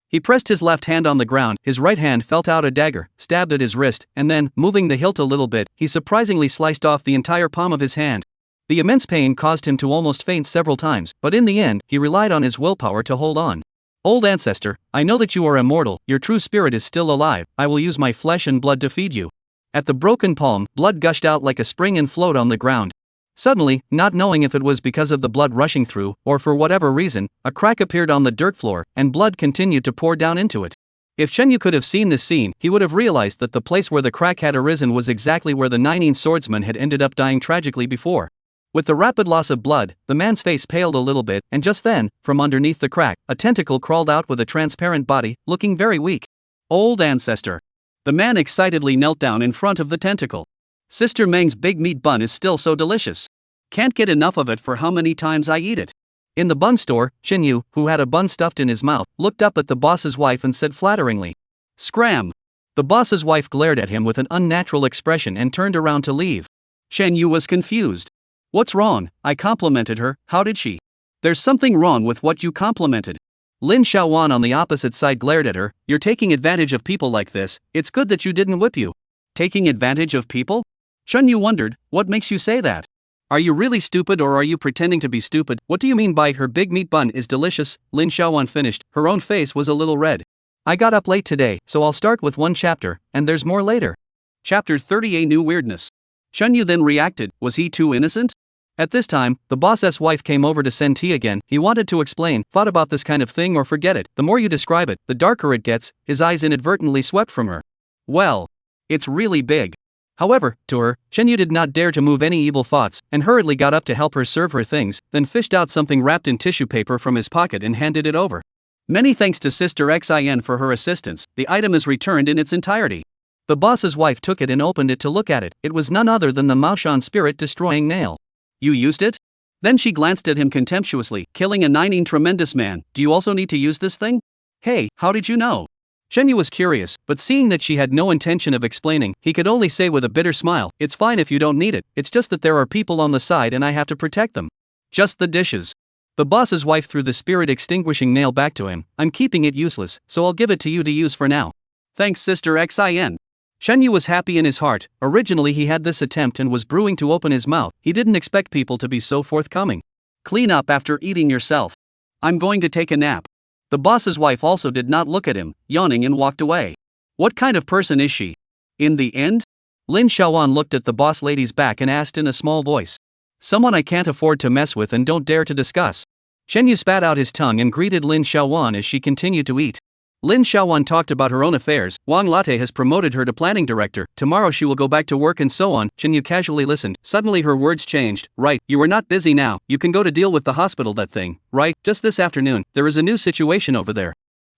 [SPEAKER 2] He pressed his left hand on the ground, his right hand felt out a dagger, stabbed at his wrist, and then, moving the hilt a little bit, he surprisingly sliced off the entire palm of his hand. The immense pain caused him to almost faint several times, but in the end, he relied on his willpower to hold on. "Old ancestor, I know that you are immortal, your true spirit is still alive, I will use my flesh and blood to feed you." At the broken palm, blood gushed out like a spring and flowed on the ground. Suddenly, not knowing if it was because of the blood rushing through, or for whatever reason, a crack appeared on the dirt floor, and blood continued to pour down into it. If Chenyu could have seen this scene, he would have realized that the place where the crack had arisen was exactly where the Nine swordsman had ended up dying tragically before. With the rapid loss of blood, the man's face paled a little bit, and just then, from underneath the crack, a tentacle crawled out with a transparent body, looking very weak. "Old ancestor." The man excitedly knelt down in front of the tentacle. "Sister Meng's big meat bun is still so delicious. Can't get enough of it for how many times I eat it." In the bun store, Chenyu, who had a bun stuffed in his mouth, looked up at the boss's wife and said flatteringly, "Scram." The boss's wife glared at him with an unnatural expression and turned around to leave. Chenyu was confused. "What's wrong?" I complimented her, "how did she?" "There's something wrong with what you complimented." Lin Xiaowan on the opposite side glared at her, "You're taking advantage of people like this, it's good that you didn't whip you." "Taking advantage of people?" Chenyu wondered, "What makes you say that? Are you really stupid or are you pretending to be stupid? What do you mean by her big meat bun is delicious?" Lin Xiaowan finished, her own face was a little red. "I got up late today, so I'll start with one chapter, and there's more later." Chapter 30, a new weirdness. Chenyu then reacted, was he too innocent? At this time, the boss's wife came over to send tea again. He wanted to explain, "Thought about this kind of thing or forget it, the more you describe it, the darker it gets." His eyes inadvertently swept from her. "Well, it's really big." However, to her, Chenyu did not dare to move any evil thoughts, and hurriedly got up to help her serve her things, then fished out something wrapped in tissue paper from his pocket and handed it over. "Many thanks to Sister Xin for her assistance, the item is returned in its entirety." The boss's wife took it and opened it to look at it. It was none other than the Maoshan spirit-destroying nail. "You used it?" Then she glanced at him contemptuously, "Killing a Nine tremendous man, do you also need to use this thing?" "Hey, how did you know?" Chenyu was curious, but seeing that she had no intention of explaining, he could only say with a bitter smile, "It's fine if you don't need it, it's just that there are people on the side and I have to protect them." "Just the dishes." The boss's wife threw the spirit-extinguishing nail back to him. "I'm keeping it useless, so I'll give it to you to use for now." "Thanks Sister Xin." Chenyu was happy in his heart. Originally he had this attempt and was brewing to open his mouth. He didn't expect people to be so forthcoming. "Clean up after eating yourself. I'm going to take a nap." The boss's wife also did not look at him, yawning and walked away. What kind of person is she? In the end? Lin Xiaowan looked at the boss lady's back and asked in a small voice. "Someone I can't afford to mess with and don't dare to discuss." Chenyu spat out his tongue and greeted Lin Xiaowan as she continued to eat. Lin Xiaowan talked about her own affairs. Wang Latte has promoted her to planning director. Tomorrow she will go back to work and so on. Chenyu casually listened. Suddenly her words changed. "Right, you are not busy now. You can go to deal with the hospital that thing, right? Just this afternoon, there is a new situation over there."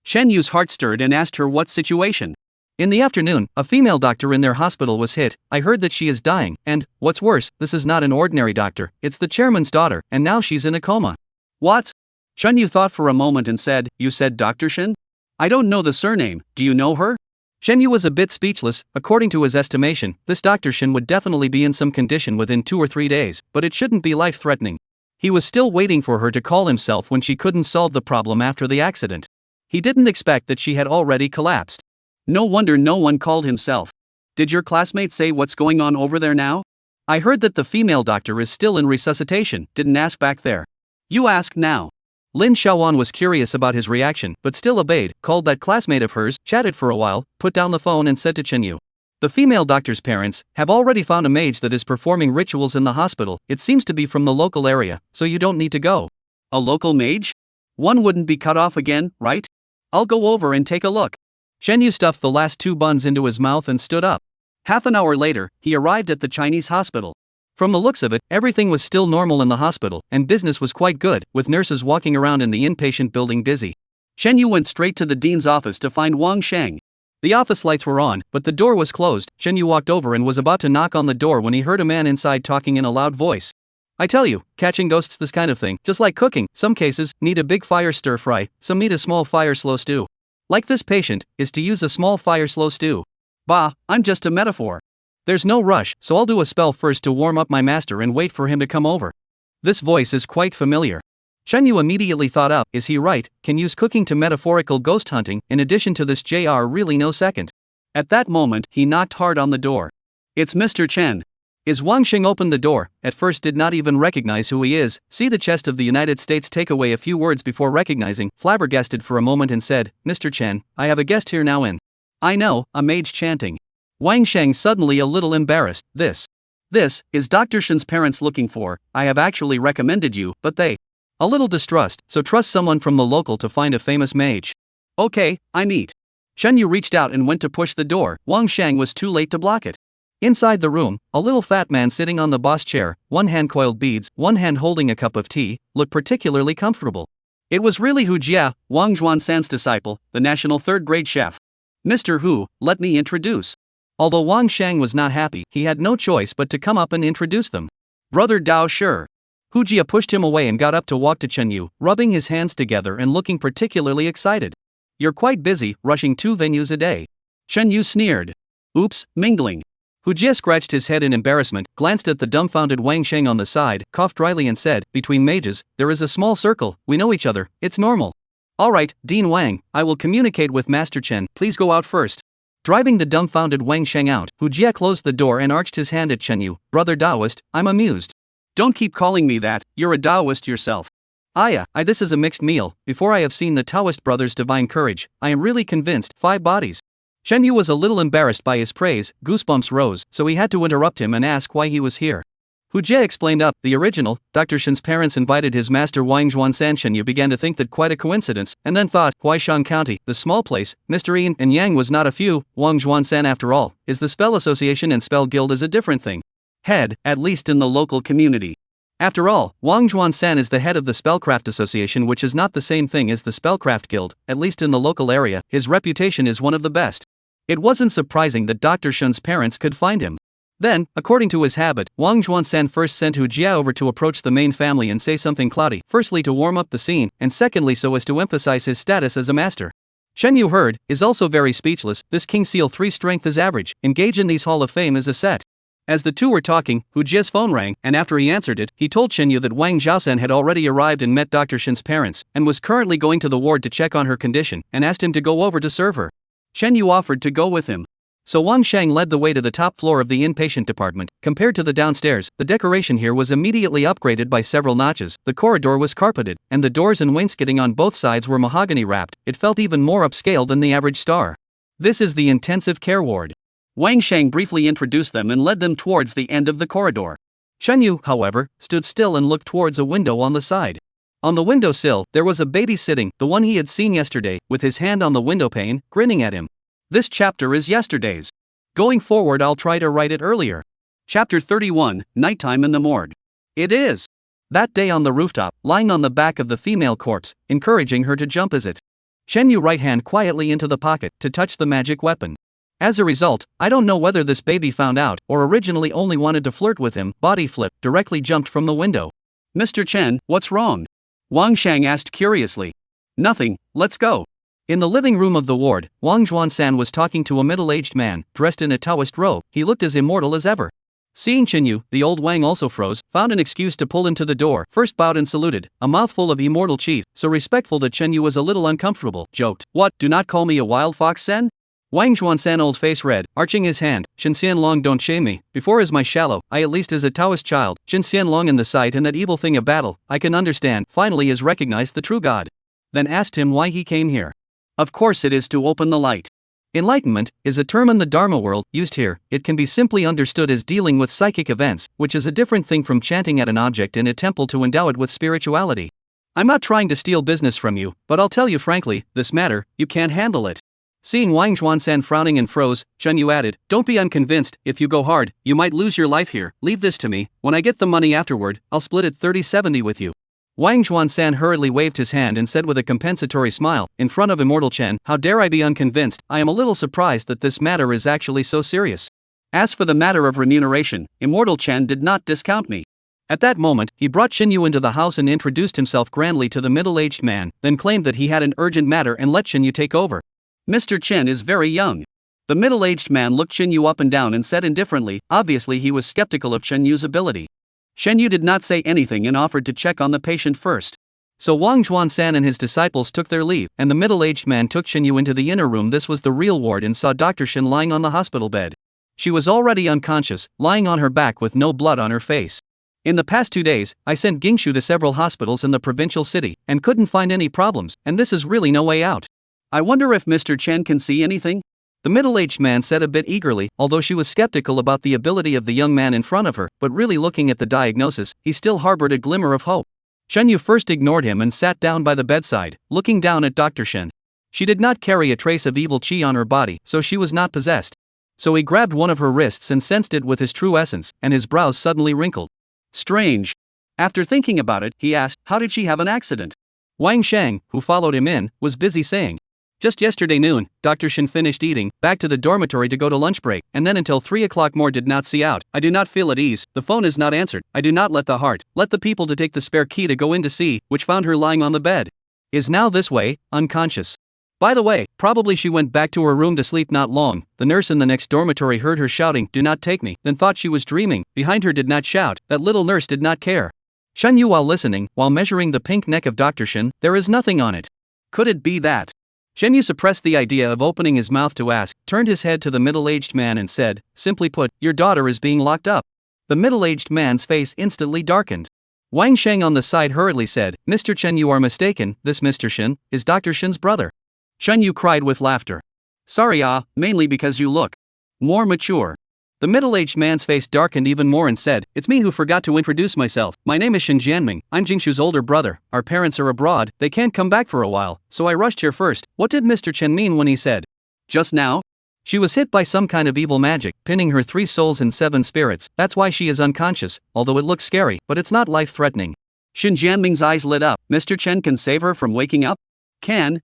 [SPEAKER 2] Shen Yu's heart stirred and asked her what situation.
[SPEAKER 1] In the afternoon, a female doctor in their hospital was hit. I heard that she is dying, and, what's worse, this is not an ordinary doctor, it's the chairman's daughter, and now she's in a coma.
[SPEAKER 2] What? Shen Yu thought for a moment and said, You said Dr. Shen? I don't know the surname, do you know her?
[SPEAKER 1] Shen Yu was a bit speechless. According to his estimation, this Dr. Shen would definitely be in some condition within 2 or 3 days, but it shouldn't be life-threatening. He was still waiting for her to call himself when she couldn't solve the problem after the accident. He didn't expect that she had already collapsed.
[SPEAKER 2] No wonder no one called himself. Did your classmate say what's going on over there now?
[SPEAKER 1] I heard that the female doctor is still in resuscitation. Didn't ask back there.
[SPEAKER 2] You ask now.
[SPEAKER 1] Lin Xiaowan was curious about his reaction, but still obeyed, called that classmate of hers, chatted for a while, put down the phone and said to Chen Yu. The female doctor's parents have already found a mage that is performing rituals in the hospital. It seems to be from the local area, so you don't need to go.
[SPEAKER 2] A local mage? One wouldn't be cut off again, right? I'll go over and take a look.
[SPEAKER 1] Shen Yu stuffed the last 2 buns into his mouth and stood up.
[SPEAKER 2] Half an hour later, he arrived at the Chinese hospital.
[SPEAKER 1] From the looks of it, everything was still normal in the hospital, and business was quite good, with nurses walking around in the inpatient building busy.
[SPEAKER 2] Shen Yu went straight to the dean's office to find Wang Sheng.
[SPEAKER 1] The office lights were on, but the door was closed. Shen Yu walked over and was about to knock on the door when he heard a man inside talking in a loud voice. I tell you, catching ghosts, this kind of thing, just like cooking, some cases need a big fire stir fry, some need a small fire slow stew. Like this patient, is to use a small fire slow stew.
[SPEAKER 2] Bah, I'm just a metaphor.
[SPEAKER 1] There's no rush, so I'll do a spell first to warm up my master and wait for him to come over. This voice is quite familiar. Shen Yu immediately thought up, is he right, can use cooking to metaphorical ghost hunting, in addition to this JR really no second.
[SPEAKER 2] At that moment, he knocked hard on the door. It's Mr. Chen.
[SPEAKER 1] Is Wang Sheng opened the door, at first did not even recognize who he is, see the chest of the United States take away a few words before recognizing, flabbergasted for a moment and said, Mr. Chen, I have a guest here now in.
[SPEAKER 2] I know, a mage chanting.
[SPEAKER 1] Wang Sheng suddenly a little embarrassed, this
[SPEAKER 2] is Dr. Shen's parents looking for. I have actually recommended you, but they.
[SPEAKER 1] A little distrust, so trust someone from the local to find a famous mage.
[SPEAKER 2] Okay, I meet.
[SPEAKER 1] Shen Yu reached out and went to push the door. Wang Sheng was too late to block it. Inside the room, a little fat man sitting on the boss chair, one hand coiled beads, one hand holding a cup of tea, looked particularly comfortable.
[SPEAKER 2] It was really Hu Jia, Wang Zhuansan's disciple, the national third-grade chef. Mr. Hu, let me introduce.
[SPEAKER 1] Although Wang Sheng was not happy, he had no choice but to come up and introduce them.
[SPEAKER 2] Brother Dao Shi.
[SPEAKER 1] Hu Jia pushed him away and got up to walk to Chen Yu, rubbing his hands together and looking particularly excited. You're quite busy, rushing 2 venues a day.
[SPEAKER 2] Chen Yu sneered. Oops, mingling.
[SPEAKER 1] Hu Jia scratched his head in embarrassment, glanced at the dumbfounded Wang Sheng on the side, coughed dryly and said, between mages, there is a small circle, we know each other, it's normal. Alright, Dean Wang, I will communicate with Master Chen, please go out first. Driving the dumbfounded Wang Sheng out, Hu Jia closed the door and arched his hand at Chen Yu. Brother Taoist, I'm amused.
[SPEAKER 2] Don't keep calling me that, you're a Taoist yourself.
[SPEAKER 1] This is a mixed meal. Before I have seen the Taoist brothers' divine courage, I am really convinced, 5 bodies. Chen Yu was a little embarrassed by his praise, goosebumps rose, so he had to interrupt him and ask why he was here. Hu Jie explained up, the original, Dr. Shen's parents invited his master Wang Zhuansan. Shen Yu began to think that quite a coincidence, and then thought, Huaishan County, the small place, Mr. Yin and Yang was not a few, Wang Zhuansan after all, is the spell association and spell guild is a different thing.
[SPEAKER 2] Head, at least in the local community.
[SPEAKER 1] After all, Wang Zhuansan is the head of the Spellcraft Association, which is not the same thing as the Spellcraft Guild, at least in the local area, his reputation is one of the best. It wasn't surprising that Dr. Shen's parents could find him. Then, according to his habit, Wang Zhuansan first sent Hu Jia over to approach the main family and say something cloudy, firstly to warm up the scene, and secondly so as to emphasize his status as a master. Shen Yu heard, is also very speechless, this King Seal 3 strength is average, engage in these Hall of Fame is a set. As the two were talking, Hu Jia's phone rang, and after he answered it, he told Shen Yu that Wang Zhaosan had already arrived and met Dr. Shen's parents, and was currently going to the ward to check on her condition, and asked him to go over to serve her. Shen Yu offered to go with him. So Wang Sheng led the way to the top floor of the inpatient department. Compared to the downstairs, the decoration here was immediately upgraded by several notches, the corridor was carpeted, and the doors and wainscoting on both sides were mahogany wrapped. It felt even more upscale than the average star. This is the intensive care ward.
[SPEAKER 2] Wang Sheng briefly introduced them and led them towards the end of the corridor.
[SPEAKER 1] Shen Yu, however, stood still and looked towards a window on the side. On the windowsill, there was a baby sitting, the one he had seen yesterday, with his hand on the windowpane, grinning at him. This chapter is yesterday's. Going forward I'll try to write it earlier.
[SPEAKER 2] Chapter 31, Nighttime in the Morgue. It is.
[SPEAKER 1] That day on the rooftop, lying on the back of the female corpse, encouraging her to jump is it.
[SPEAKER 2] Shen Yu right hand quietly into the pocket to touch the magic weapon. As a result, I don't know whether this baby found out or originally only wanted to flirt with him. Body flip, directly jumped from the window. Mr. Chen, what's wrong? Wang Shang asked curiously. Nothing, let's go. In the living room of the ward, Wang Zhuan-san was talking to a middle-aged man, dressed in a Taoist robe. He looked as immortal as ever. Seeing Chen Yu, the old Wang also froze, found an excuse to pull him to the door, first bowed and saluted, a mouthful of immortal chief, so respectful that Chen Yu was a little uncomfortable, joked, "What, do not call me a wild fox, Sen?" Wang Zhuan-san old face red, arching his hand, "Shen Xianlong don't shame me, before is my shallow, I at least as a Taoist child, Shen Xianlong in the sight and that evil thing of battle, I can understand, finally is recognized the true God." Then asked him why he came here. Of course it is to open the light. Enlightenment is a term in the Dharma world, used here, it can be simply understood as dealing with psychic events, which is a different thing from chanting at an object in a temple to endow it with spirituality. I'm not trying to steal business from you, but I'll tell you frankly, this matter, you can't handle it. Seeing Wang Zhuan-san frowning and froze, Chen Yu added, "Don't be unconvinced, if you go hard, you might lose your life here, leave this to me, when I get the money afterward, I'll split it 30-70 with you." Wang Zhuan-san hurriedly waved his hand and said with a compensatory smile, in front of Immortal Chen, "How dare I be unconvinced, I am a little surprised that this matter is actually so serious." As for the matter of remuneration, Immortal Chen did not discount me. At that moment, he brought Shen Yu into the house and introduced himself grandly to the middle-aged man, then claimed that he had an urgent matter and let Shen Yu take over. "Mr. Chen is very young." The middle-aged man looked Shen Yu up and down and said indifferently, obviously he was skeptical of Shen Yu's ability. Shen Yu did not say anything and offered to check on the patient first. So Wang Zhuan-san and his disciples took their leave, and the middle-aged man took Shen Yu into the inner room. This was the real ward and saw Dr. Shen lying on the hospital bed. She was already unconscious, lying on her back with no blood on her face. In the past 2 days, I sent Gingshu to several hospitals in the provincial city, and couldn't find any problems, and this is really no way out. I wonder if Mr. Chen can see anything? The middle-aged man said a bit eagerly, although she was skeptical about the ability of the young man in front of her, but really looking at the diagnosis, he still harbored a glimmer of hope. Shen Yu first ignored him and sat down by the bedside, looking down at Dr. Shen. She did not carry a trace of evil qi on her body, so she was not possessed. So he grabbed one of her wrists and sensed it with his true essence, and his brows suddenly wrinkled. Strange. After thinking about it, he asked, "How did she have an accident?" Wang Shang, who followed him in, was busy saying, "Just yesterday noon, Dr. Shen finished eating, back to the dormitory to go to lunch break, and then until 3 o'clock more did not see out. I do not feel at ease, the phone is not answered, I do not let the people to take the spare key to go in to see, which found her lying on the bed. Is now this way, unconscious. By the way, probably she went back to her room to sleep not long. The nurse in the next dormitory heard her shouting, 'Do not take me,' then thought she was dreaming, behind her did not shout, that little nurse did not care." Shen Yu while listening, while measuring the pink neck of Dr. Shen, "There is nothing on it. Could it be that?" Shen Yu suppressed the idea of opening his mouth to ask, turned his head to the middle-aged man and said, simply put, "Your daughter is being locked up." The middle-aged man's face instantly darkened. Wang Sheng on the side hurriedly said, "Mr. Chen, you are mistaken, this Mr. Shen is Dr. Shen's brother." Shen Yu cried with laughter. "Sorry mainly because you look more mature." The middle-aged man's face darkened even more and said, "It's me who forgot to introduce myself. My name is Shen Jianming, I'm Jingshu's older brother. Our parents are abroad, they can't come back for a while, so I rushed here first." What did Mr. Chen mean when he said, "just now"? She was hit by some kind of evil magic, pinning her 3 souls and 7 spirits, that's why she is unconscious, although it looks scary, but it's not life-threatening. Shen Jianming's eyes lit up. Mr. Chen can save her from waking up?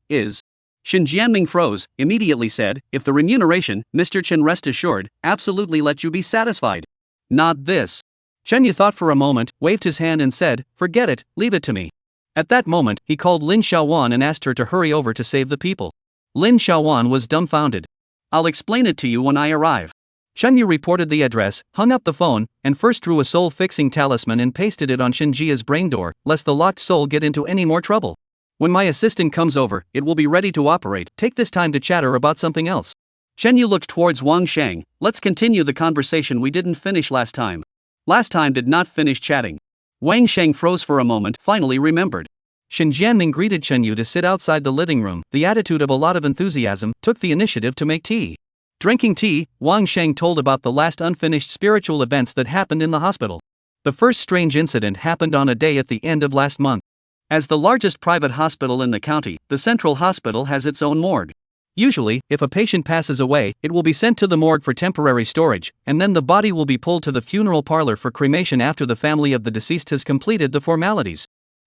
[SPEAKER 2] Is. Shen Jianming froze, immediately said, "If the remuneration, Mr. Chen rest assured, absolutely let you be satisfied." Not this. Chen Yu thought for a moment, waved his hand and said, "Forget it, leave it to me." At that moment, he called Lin Xiaowan and asked her to hurry over to save the people. Lin Xiaowan was dumbfounded. "I'll explain it to you when I arrive." Shen Yu reported the address, hung up the phone, and first drew a soul-fixing talisman and pasted it on Shen Jia's brain door, lest the locked soul get into any more trouble. "When my assistant comes over, it will be ready to operate. Take this time to chatter about something else." Shen Yu looked towards Wang Shang. "Let's continue the conversation we didn't finish last time." Last time did not finish chatting. Wang Shang froze for a moment, finally remembered. Shen Jianming greeted Shen Yu to sit outside the living room, the attitude of a lot of enthusiasm, took the initiative to make tea. Drinking tea, Wang Shang told about the last unfinished spiritual events that happened in the hospital. The first strange incident happened on a day at the end of last month. As the largest private hospital in the county, the central hospital has its own morgue. Usually, if a patient passes away, it will be sent to the morgue for temporary storage, and then the body will be pulled to the funeral parlor for cremation after the family of the deceased has completed the formalities.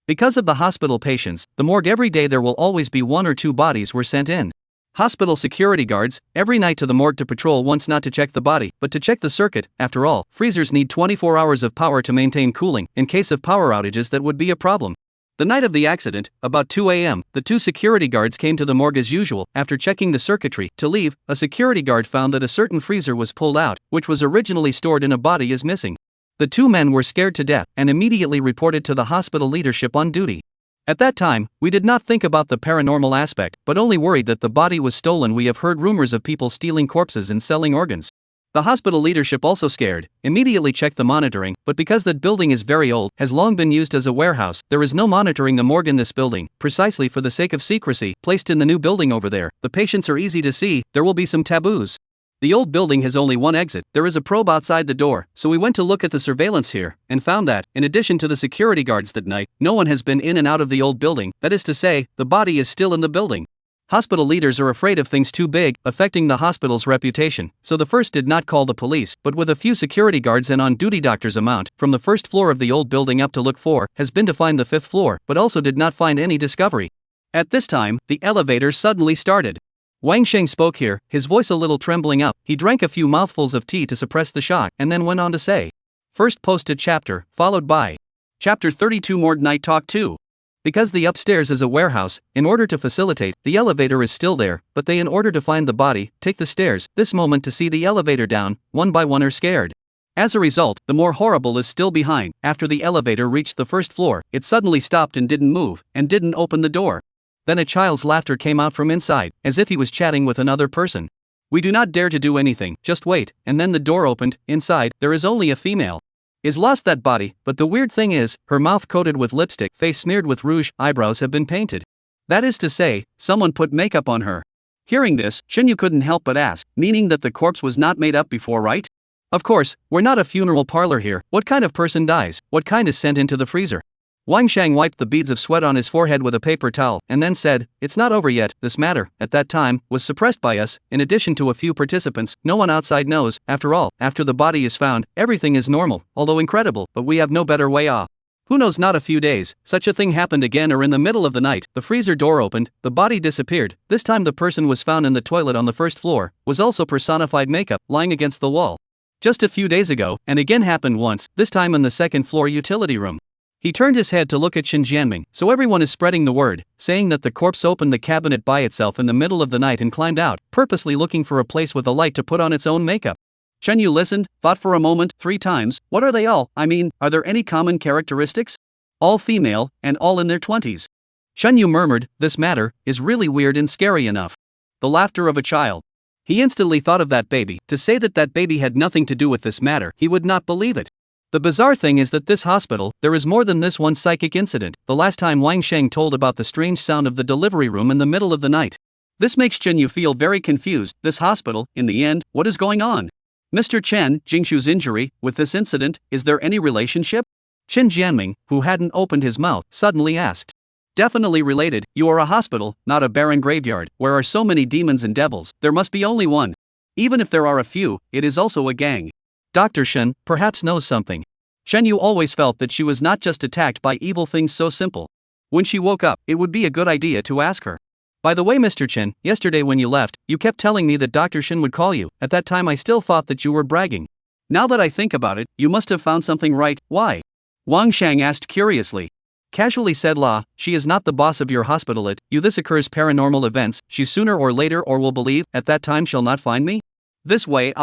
[SPEAKER 2] Because of the hospital patients, the morgue every day there will always be 1 or 2 bodies were sent in. Hospital security guards, every night to the morgue to patrol once not to check the body, but to check the circuit. After all, freezers need 24 hours of power to maintain cooling. In case of power outages that would be a problem. The night of the accident, about 2 a.m., the 2 security guards came to the morgue as usual. After checking the circuitry to leave, a security guard found that a certain freezer was pulled out, which was originally stored in a body is missing. The 2 men were scared to death and immediately reported to the hospital leadership on duty. At that time, we did not think about the paranormal aspect, but only worried that the body was stolen. We have heard rumors of people stealing corpses and selling organs. The hospital leadership, also scared, immediately checked the monitoring, but because that building is very old, has long been used as a warehouse, there is no monitoring the morgue in this building, precisely for the sake of secrecy, placed in the new building over there. The patients are easy to see, there will be some taboos. The old building has only one exit, there is a probe outside the door, so we went to look at the surveillance here, and found that, in addition to the security guards that night, no one has been in and out of the old building, that is to say, the body is still in the building. Hospital leaders are afraid of things too big, affecting the hospital's reputation, so the first did not call the police, but with a few security guards and on-duty doctors amount, from the first floor of the old building up to look for, has been to find the 5th floor, but also did not find any discovery. At this time, the elevator suddenly started. Wang Sheng spoke here, his voice a little trembling up. He drank a few mouthfuls of tea to suppress the shock, and then went on to say. First posted chapter, followed by Chapter 32 Morgue Night Talk 2. Because the upstairs is a warehouse, in order to facilitate, the elevator is still there, but they in order to find the body, take the stairs, this moment to see the elevator down, one by one are scared. As a result, the more horrible is still behind. After the elevator reached the 1st floor, it suddenly stopped and didn't move, and didn't open the door. Then a child's laughter came out from inside, as if he was chatting with another person. We do not dare to do anything, just wait, and then the door opened. Inside, there is only a female. Is lost that body, but the weird thing is, her mouth coated with lipstick, face smeared with rouge, eyebrows have been painted. That is to say, someone put makeup on her. Hearing this, Shinyu couldn't help but ask, meaning that the corpse was not made up before, right? Of course, we're not a funeral parlor here. What kind of person dies? What kind is sent into the freezer? Wang Shang wiped the beads of sweat on his forehead with a paper towel, and then said, it's not over yet. This matter, at that time, was suppressed by us, in addition to a few participants. No one outside knows. After all, after the body is found, everything is normal, although incredible, but we have no better way off. Who knows, not a few days, such a thing happened again, or in the middle of the night, the freezer door opened, the body disappeared. This time the person was found in the toilet on the 1st floor, was also personified makeup, lying against the wall. Just a few days ago, and again happened once, this time in the 2nd floor utility room. He turned his head to look at Shin Jianming, so everyone is spreading the word, saying that the corpse opened the cabinet by itself in the middle of the night and climbed out, purposely looking for a place with a light to put on its own makeup. Chen Yu listened, thought for a moment, 3 times. What are they all? I mean, are there any common characteristics? All female, and all in their 20s. Chen Yu murmured, this matter is really weird and scary enough. The laughter of a child. He instantly thought of that baby. To say that that baby had nothing to do with this matter, he would not believe it. The bizarre thing is that this hospital, there is more than this one psychic incident. The last time Wang Sheng told about the strange sound of the delivery room in the middle of the night. This makes Chen Yu feel very confused. This hospital, in the end, what is going on? Mr. Chen, Jingshu's injury, with this incident, is there any relationship? Chen Jianming, who hadn't opened his mouth, suddenly asked. Definitely related. You are a hospital, not a barren graveyard, where are so many demons and devils. There must be only one. Even if there are a few, it is also a gang. Dr. Shen perhaps knows something. Shen Yu always felt that she was not just attacked by evil things so simple. When she woke up, it would be a good idea to ask her. By the way, Mr. Chen, yesterday when you left, you kept telling me that Dr. Shen would call you. At that time I still thought that you were bragging. Now that I think about it, you must have found something right. Why? Wang Shang asked curiously. Casually said La, she is not the boss of your hospital. This occurs paranormal events, she sooner or later or will believe, at that time shall not find me? This way,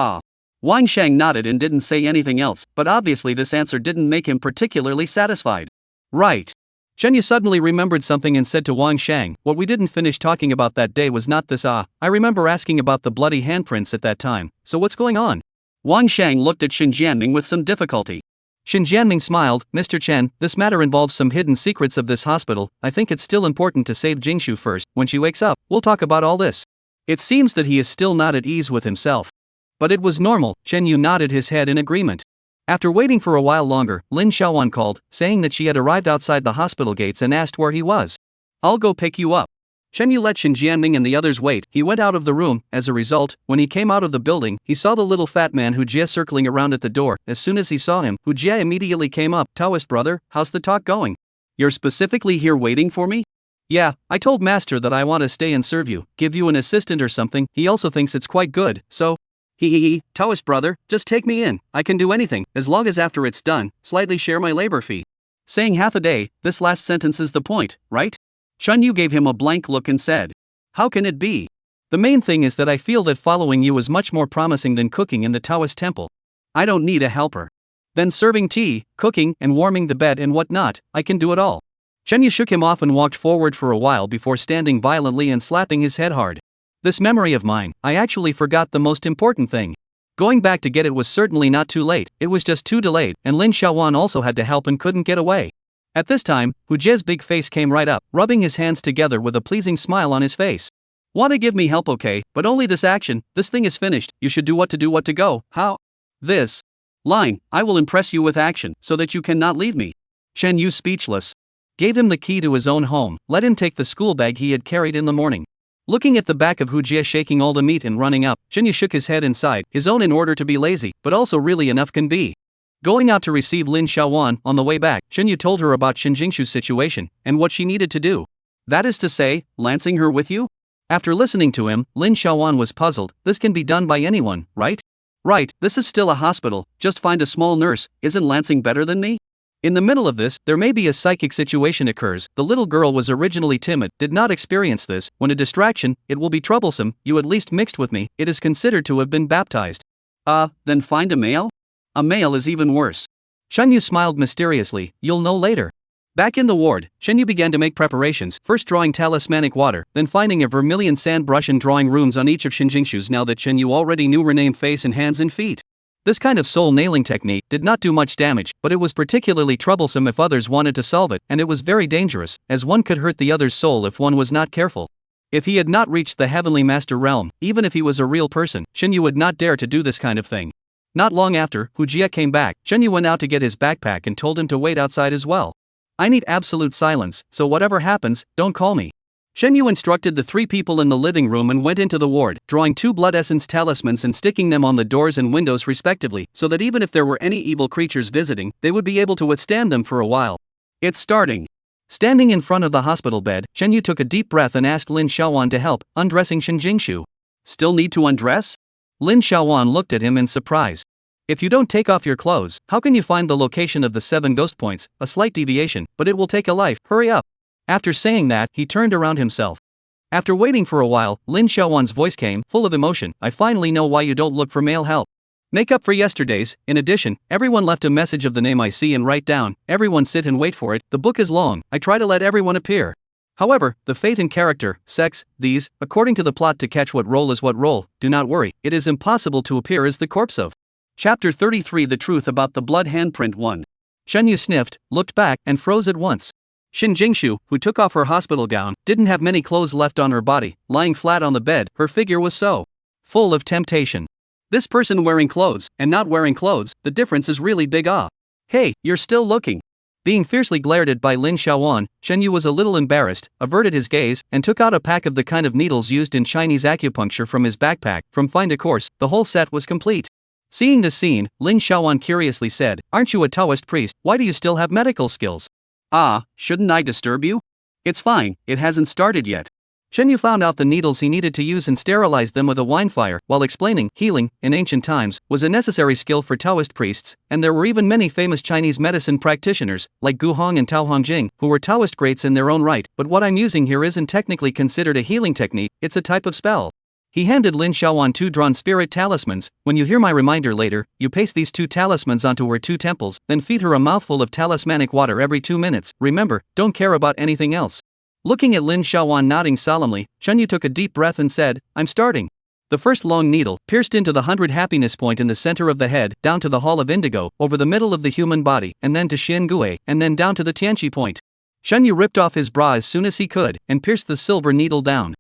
[SPEAKER 2] Wang Shang nodded and didn't say anything else, but obviously this answer didn't make him particularly satisfied. Right. Shen Yu suddenly remembered something and said to Wang Shang, what we didn't finish talking about that day was not this. I remember asking about the bloody handprints at that time, so what's going on? Wang Shang looked at Shin Jianming with some difficulty. Shin Jianming smiled, Mr. Chen, this matter involves some hidden secrets of this hospital. I think it's still important to save Jingshu first. When she wakes up, we'll talk about all this. It seems that he is still not at ease with himself. But it was normal. Chen Yu nodded his head in agreement. After waiting for a while longer, Lin Xiaowan called, saying that she had arrived outside the hospital gates and asked where he was. I'll go pick you up. Chen Yu let Shin Jianming and the others wait. He went out of the room. As a result, when he came out of the building, he saw the little fat man Hu Jie circling around at the door. As soon as he saw him, Hu Jie immediately came up. Taoist brother, how's the talk going? You're specifically here waiting for me? Yeah, I told Master that I want to stay and serve you, give you an assistant or something. He also thinks it's quite good, so. Hee, Taoist brother, just take me in. I can do anything, as long as after it's done, slightly share my labor fee. Saying half a day, this last sentence is the point, right? Shan Yu gave him a blank look and said, how can it be? The main thing is that I feel that following you is much more promising than cooking in the Taoist temple. I don't need a helper. Then serving tea, cooking, and warming the bed and whatnot, I can do it all. Shen Yu shook him off and walked forward for a while before standing violently and slapping his head hard. This memory of mine, I actually forgot the most important thing. Going back to get it was certainly not too late, it was just too delayed, and Lin Xiaowan also had to help and couldn't get away. At this time, Hu Jie's big face came right up, rubbing his hands together with a pleasing smile on his face. Wanna give me help, okay, but only this action, this thing is finished, you should do what to go, how? This line, I will impress you with action, so that you cannot leave me. Shen Yu, speechless, gave him the key to his own home, let him take the school bag he had carried in the morning. Looking at the back of Hu Jie shaking all the meat and running up, Shen Yu shook his head and sighed, his own in order to be lazy, but also really enough can be. Going out to receive Lin Xiaowan, on the way back, Shen Yu told her about Shin Jingshu's situation, and what she needed to do. That is to say, lancing her with you? After listening to him, Lin Xiaowan was puzzled, this can be done by anyone, right? Right, this is still a hospital, just find a small nurse, isn't lancing better than me? In the middle of this, there may be a psychic situation occurs, the little girl was originally timid, did not experience this, when a distraction, it will be troublesome, you at least mixed with me, it is considered to have been baptized. Then find a male? A male is even worse. Shen Yu smiled mysteriously, you'll know later. Back in the ward, Shen Yu began to make preparations, first drawing talismanic water, then finding a vermilion sand brush and drawing runes on each of Shin Jingshu's now that Shen Yu already knew her name, face and hands and feet. This kind of soul nailing technique did not do much damage, but it was particularly troublesome if others wanted to solve it, and it was very dangerous, as one could hurt the other's soul if one was not careful. If he had not reached the Heavenly Master realm, even if he was a real person, Shen Yu would not dare to do this kind of thing. Not long after, Hu Jie came back, Shen Yu went out to get his backpack and told him to wait outside as well. I need absolute silence, so whatever happens, don't call me. Shen Yu instructed the three people in the living room and went into the ward, drawing 2 blood essence talismans and sticking them on the doors and windows respectively, so that even if there were any evil creatures visiting, they would be able to withstand them for a while. It's starting. Standing in front of the hospital bed, Shen Yu took a deep breath and asked Lin Xiaowan to help, undressing Shin Jingshu. Still need to undress? Lin Xiaowan looked at him in surprise. If you don't take off your clothes, how can you find the location of the 7 ghost points? A slight deviation, but it will take a life, hurry up. After saying that, he turned around himself. After waiting for a while, Lin Xiaowan's voice came, full of emotion, I finally know why you don't look for male help. Make up for yesterday's. In addition, everyone left a message of the name I see and write down, everyone sit and wait for it, the book is long, I try to let everyone appear. However, the fate and character, sex, these, according to the plot to catch what role is what role, do not worry, it is impossible to appear as the corpse of. Chapter 33 The Truth About the Blood Handprint 1. Shen Yu sniffed, looked back, and froze at once. Shin Jingshu, who took off her hospital gown, didn't have many clothes left on her body, lying flat on the bed, her figure was so full of temptation. This person wearing clothes, and not wearing clothes, the difference is really big. Hey, you're still looking. Being fiercely glared at by Lin Xiaowan, Shen Yu was a little embarrassed, averted his gaze, and took out a pack of the kind of needles used in Chinese acupuncture from his backpack. From find a course, the whole set was complete. Seeing this scene, Lin Xiaowan curiously said, aren't you a Taoist priest, why do you still have medical skills? Shouldn't I disturb you? It's fine, it hasn't started yet. Shen Yu found out the needles he needed to use and sterilized them with a wine fire, while explaining, healing, in ancient times, was a necessary skill for Taoist priests, and there were even many famous Chinese medicine practitioners, like Gu Hong and Tao Hongjing, who were Taoist greats in their own right, but what I'm using here isn't technically considered a healing technique, it's a type of spell. He handed Lin Xiaowan 2 drawn spirit talismans. When you hear my reminder later, you paste these 2 talismans onto her 2 temples, then feed her a mouthful of talismanic water every 2 minutes. Remember, don't care about anything else. Looking at Lin Xiaowan nodding solemnly, Shen Yu took a deep breath and said, I'm starting. The first long needle pierced into the 100 happiness point in the center of the head, down to the hall of indigo, over the middle of the human body, and then to Xian Gui, and then down to the Tianqi point. Shen Yu ripped off his bra as soon as he could, and pierced the silver needle down.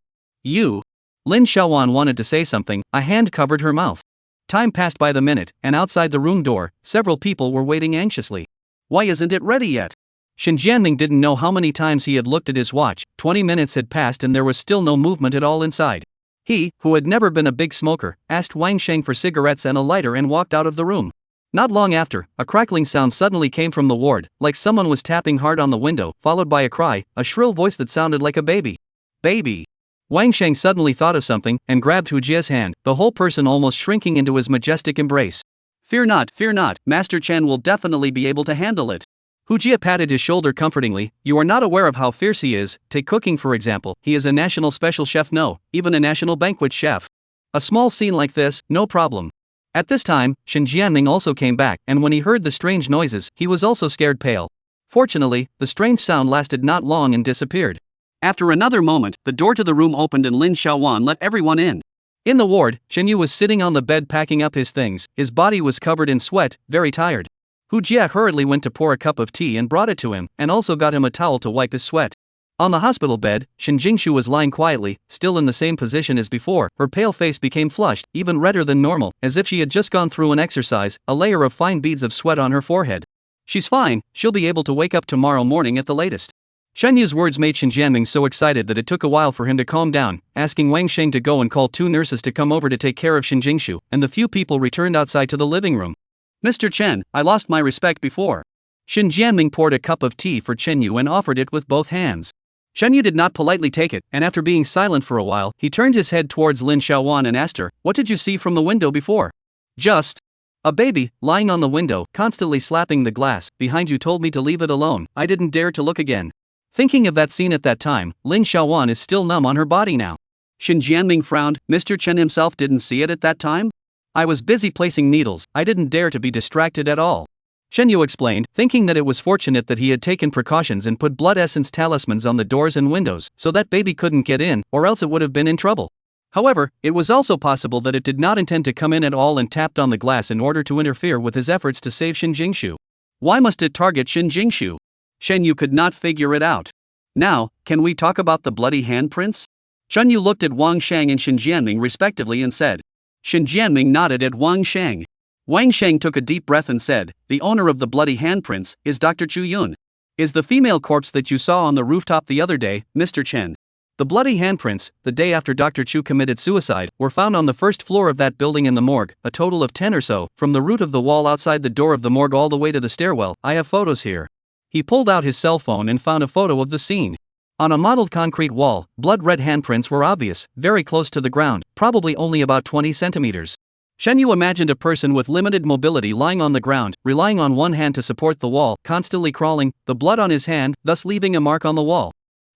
[SPEAKER 2] Lin Xiaowan wanted to say something, a hand covered her mouth. Time passed by the minute, and outside the room door, several people were waiting anxiously. Why isn't it ready yet? Xin Jianming didn't know how many times he had looked at his watch. 20 minutes had passed and there was still no movement at all inside. He, who had never been a big smoker, asked Wang Sheng for cigarettes and a lighter and walked out of the room. Not long after, a crackling sound suddenly came from the ward, like someone was tapping hard on the window, followed by a cry, a shrill voice that sounded like a baby. Baby! Wang Sheng suddenly thought of something, and grabbed Hu Jia's hand, the whole person almost shrinking into his majestic embrace. Fear not, Master Chen will definitely be able to handle it. Hu Jia patted his shoulder comfortingly. You are not aware of how fierce he is. Take cooking for example, he is a national special chef, no, even a national banquet chef. A small scene like this, no problem. At this time, Shen Jianming also came back, and when he heard the strange noises, he was also scared pale. Fortunately, the strange sound lasted not long and disappeared. After another moment, the door to the room opened and Lin Xiaowan let everyone in. In the ward, Shen Yu was sitting on the bed packing up his things. His body was covered in sweat, very tired. Hu Jia hurriedly went to pour a cup of tea and brought it to him, and also got him a towel to wipe his sweat. On the hospital bed, Shen Jingshu was lying quietly, still in the same position as before. Her pale face became flushed, even redder than normal, as if she had just gone through an exercise, a layer of fine beads of sweat on her forehead. She's fine, she'll be able to wake up tomorrow morning at the latest. Shen Yu's words made Shen Jianming so excited that it took a while for him to calm down, asking Wang Sheng to go and call 2 nurses to come over to take care of Shen Jingshu, and the few people returned outside to the living room. Mr. Chen, I lost my respect before. Shen Jianming poured a cup of tea for Chen Yu and offered it with both hands. Shen Yu did not politely take it, and after being silent for a while, he turned his head towards Lin Xiaowan and asked her, what did you see from the window before? Just a baby, lying on the window, constantly slapping the glass. Behind you told me to leave it alone. I didn't dare to look again. Thinking of that scene at that time, Lin Xiaowan is still numb on her body now. Shen Jianming frowned. Mr. Chen himself didn't see it at that time? I was busy placing needles, I didn't dare to be distracted at all. Shen Yu explained, thinking that it was fortunate that he had taken precautions and put blood essence talismans on the doors and windows, so that baby couldn't get in, or else it would have been in trouble. However, it was also possible that it did not intend to come in at all and tapped on the glass in order to interfere with his efforts to save Shen Jingshu. Why must it target Shen Jingshu? Shen Yu could not figure it out. Now, can we talk about the bloody handprints? Shen Yu looked at Wang Sheng and Shen Jianming respectively and said. Shen Jianming nodded at Wang Sheng. Wang Sheng took a deep breath and said, the owner of the bloody handprints is Dr. Chu Yun. Is the female corpse that you saw on the rooftop the other day, Mr. Chen. The bloody handprints, the day after Dr. Chu committed suicide, were found on the first floor of that building in the morgue, a total of 10 or so, from the root of the wall outside the door of the morgue all the way to the stairwell. I have photos here. He pulled out his cell phone and found a photo of the scene. On a modeled concrete wall, blood-red handprints were obvious, very close to the ground, probably only about 20 centimeters. Shen Yu imagined a person with limited mobility lying on the ground, relying on one hand to support the wall, constantly crawling, the blood on his hand, thus leaving a mark on the wall.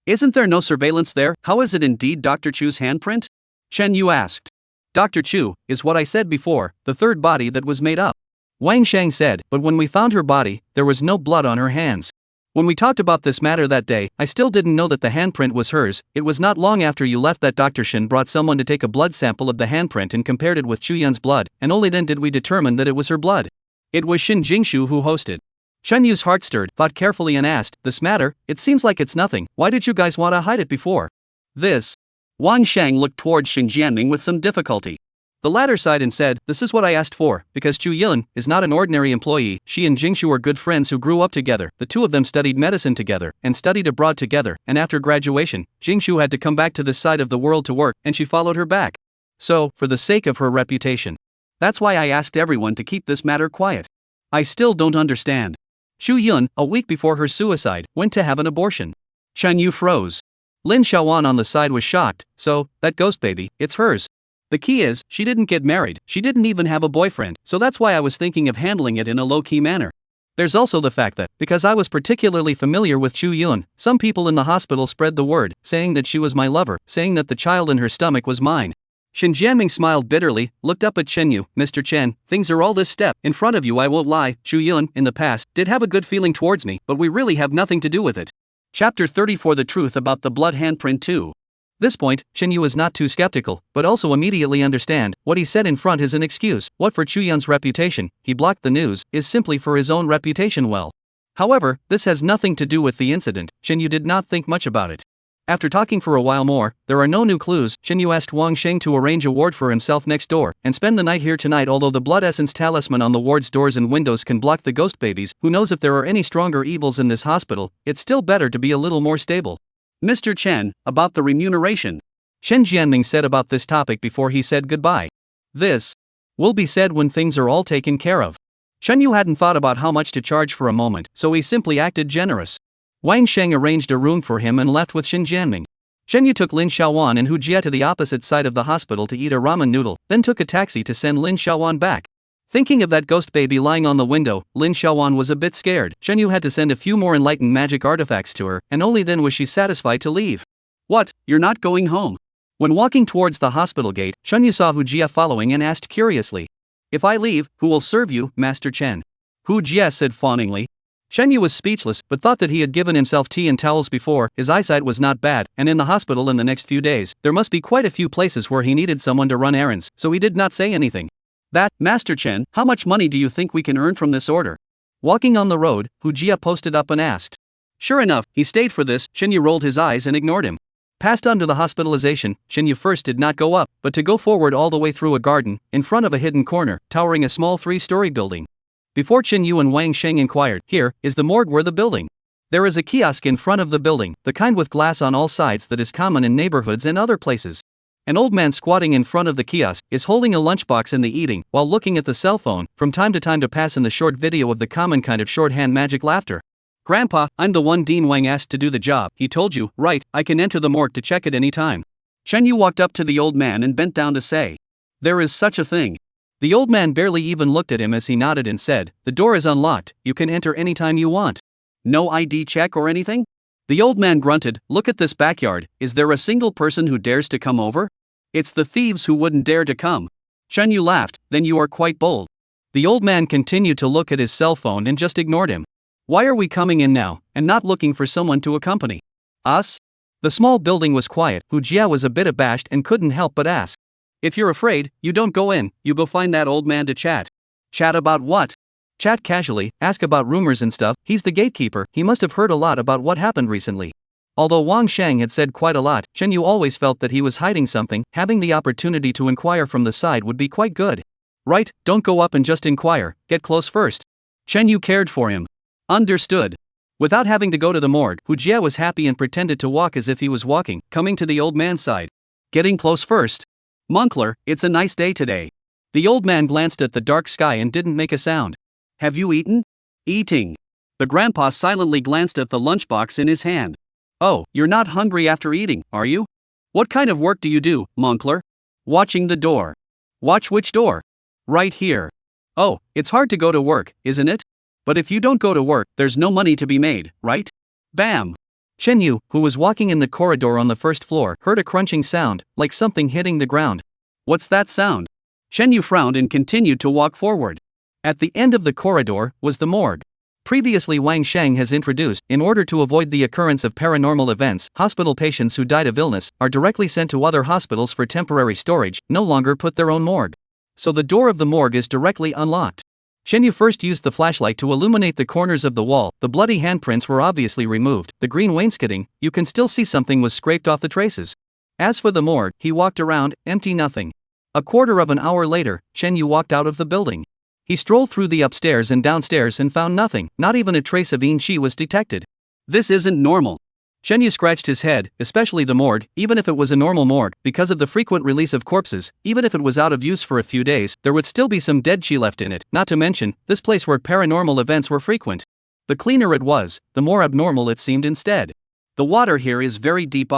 [SPEAKER 2] Isn't there no surveillance there? How is it indeed Dr. Chu's handprint? Shen Yu asked. Dr. Chu is what I said before, the third body that was made up. Wang Sheng said, but when we found her body, there was no blood on her hands. When we talked about this matter that day, I still didn't know that the handprint was hers. It was not long after you left that Dr. Shen brought someone to take a blood sample of the handprint and compared it with Chu Yun's blood, and only then did we determine that it was her blood. It was Shen Jingshu who hosted. Shen Yu's heart stirred, thought carefully and asked, this matter, it seems like it's nothing, why did you guys want to hide it before? This. Wang Sheng looked towards Shen Jianming with some difficulty. The latter sighed and said, this is what I asked for, because Chu Yun is not an ordinary employee. She and Jingshu are good friends who grew up together. The two of them studied medicine together, and studied abroad together, and after graduation, Jingshu had to come back to this side of the world to work, and she followed her back. So, for the sake of her reputation. That's why I asked everyone to keep this matter quiet. I still don't understand. Chu Yun, a week before her suicide, went to have an abortion. Shen Yu froze. Lin Xiaowan on the side was shocked, so, that ghost baby, it's hers. The key is, she didn't get married, she didn't even have a boyfriend, so that's why I was thinking of handling it in a low-key manner. There's also the fact that, because I was particularly familiar with Chu Yun, some people in the hospital spread the word, saying that she was my lover, saying that the child in her stomach was mine. Shen Jianming smiled bitterly, looked up at Chen Yu. Mr. Chen, things are all this step. In front of you I won't lie, Chu Yun, in the past, did have a good feeling towards me, but we really have nothing to do with it. Chapter 34 The Truth About the Blood Handprint 2. This point, Chen Yu is not too skeptical, but also immediately understand, what he said in front is an excuse. What for Chu Yun's reputation, he blocked the news, is simply for his own reputation well. However, this has nothing to do with the incident. Chen Yu did not think much about it. After talking for a while more, there are no new clues. Chen Yu asked Wang Sheng to arrange a ward for himself next door, and spend the night here tonight. Although the blood essence talisman on the ward's doors and windows can block the ghost babies, who knows if there are any stronger evils in this hospital, it's still better to be a little more stable. Mr. Chen, about the remuneration. Shen Jianming said about this topic before he said goodbye. This will be said when things are all taken care of. Chen Yu hadn't thought about how much to charge for a moment, so he simply acted generous. Wang Sheng arranged a room for him and left with Xin Jianming. Chen Yu took Lin Xiaowan and Hu Jie to the opposite side of the hospital to eat a ramen noodle, then took a taxi to send Lin Xiaowan back. Thinking of that ghost baby lying on the window, Lin Xiaowan was a bit scared. Chen Yu had to send a few more enlightened magic artifacts to her, and only then was she satisfied to leave. What, you're not going home? When walking towards the hospital gate, Chen Yu saw Hu Jie following and asked curiously. If I leave, who will serve you, Master Chen? Hu Jie said fawningly. Chen Yu was speechless, but thought that he had given himself tea and towels before. His eyesight was not bad, and in the hospital in the next few days, there must be quite a few places where he needed someone to run errands, so he did not say anything. That, Master Chen, how much money do you think we can earn from this order? Walking on the road, Hu Jie posted up and asked. Sure enough, he stayed for this. Chen Yu rolled his eyes and ignored him. Passed on to the hospitalization, Chen Yu first did not go up, but to go forward all the way through a garden, in front of a hidden corner, towering a small 3-story building. Before Chen Yu and Wang Sheng inquired, here, is the morgue where the building? There is a kiosk in front of the building, the kind with glass on all sides that is common in neighborhoods and other places. An old man squatting in front of the kiosk is holding a lunchbox in the eating, while looking at the cell phone, from time to time to pass in the short video of the common kind of shorthand magic laughter. Grandpa, I'm the one Dean Wang asked to do the job. He told you, right, I can enter the morgue to check at any time. Chen Yu walked up to the old man and bent down to say. There is such a thing. The old man barely even looked at him as he nodded and said, the door is unlocked, you can enter anytime you want. No ID check or anything? The old man grunted, look at this backyard, is there a single person who dares to come over? It's the thieves who wouldn't dare to come. Chen Yu laughed, then you are quite bold. The old man continued to look at his cell phone and just ignored him. Why are we coming in now, and not looking for someone to accompany us? The small building was quiet. Hu Jie was a bit abashed and couldn't help but ask. If you're afraid, you don't go in, you go find that old man to chat. Chat about what? Chat casually, ask about rumors and stuff. He's the gatekeeper, he must have heard a lot about what happened recently. Although Wang Sheng had said quite a lot, Chen Yu always felt that he was hiding something. Having the opportunity to inquire from the side would be quite good. Right, don't go up and just inquire, get close first. Chen Yu cared for him. Understood. Without having to go to the morgue, Hu Jie was happy and pretended to walk as if he was walking, coming to the old man's side. Getting close first. Moncler, it's a nice day today. The old man glanced at the dark sky and didn't make a sound. Have you eaten? Eating. The grandpa silently glanced at the lunchbox in his hand. Oh, you're not hungry after eating, are you? What kind of work do you do, Moncler? Watching the door. Watch which door? Right here. Oh, it's hard to go to work, isn't it? But if you don't go to work, there's no money to be made, right? Bam! Chen Yu, who was walking in the corridor on the first floor, heard a crunching sound, like something hitting the ground. What's that sound? Chen Yu frowned and continued to walk forward. At the end of the corridor was the morgue. Previously Wang Sheng has introduced, in order to avoid the occurrence of paranormal events, hospital patients who died of illness are directly sent to other hospitals for temporary storage, no longer put their own morgue. So the door of the morgue is directly unlocked. Chen Yu first used the flashlight to illuminate the corners of the wall. The bloody handprints were obviously removed. The green wainscoting, you can still see something was scraped off the traces. As for the morgue, he walked around, empty nothing. A quarter of an hour later, Chen Yu walked out of the building. He strolled through the upstairs and downstairs and found nothing, not even a trace of Yin Shi was detected. This isn't normal. Chen Yu scratched his head, especially the morgue. Even if it was a normal morgue, because of the frequent release of corpses, even if it was out of use for a few days, there would still be some dead Qi left in it, not to mention, this place where paranormal events were frequent. The cleaner it was, the more abnormal it seemed instead. The water here is very deep.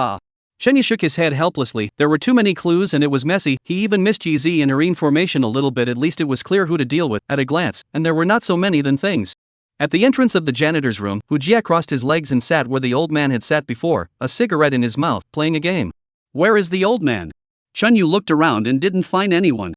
[SPEAKER 2] Chen Yu shook his head helplessly. There were too many clues and it was messy. He even missed GZ and Irene formation a little bit. At least it was clear who to deal with, at a glance, and there were not so many than things. At the entrance of the janitor's room, Hu Jie crossed his legs and sat where the old man had sat before, a cigarette in his mouth, playing a game. Where is the old man? Chen Yu looked around and didn't find anyone.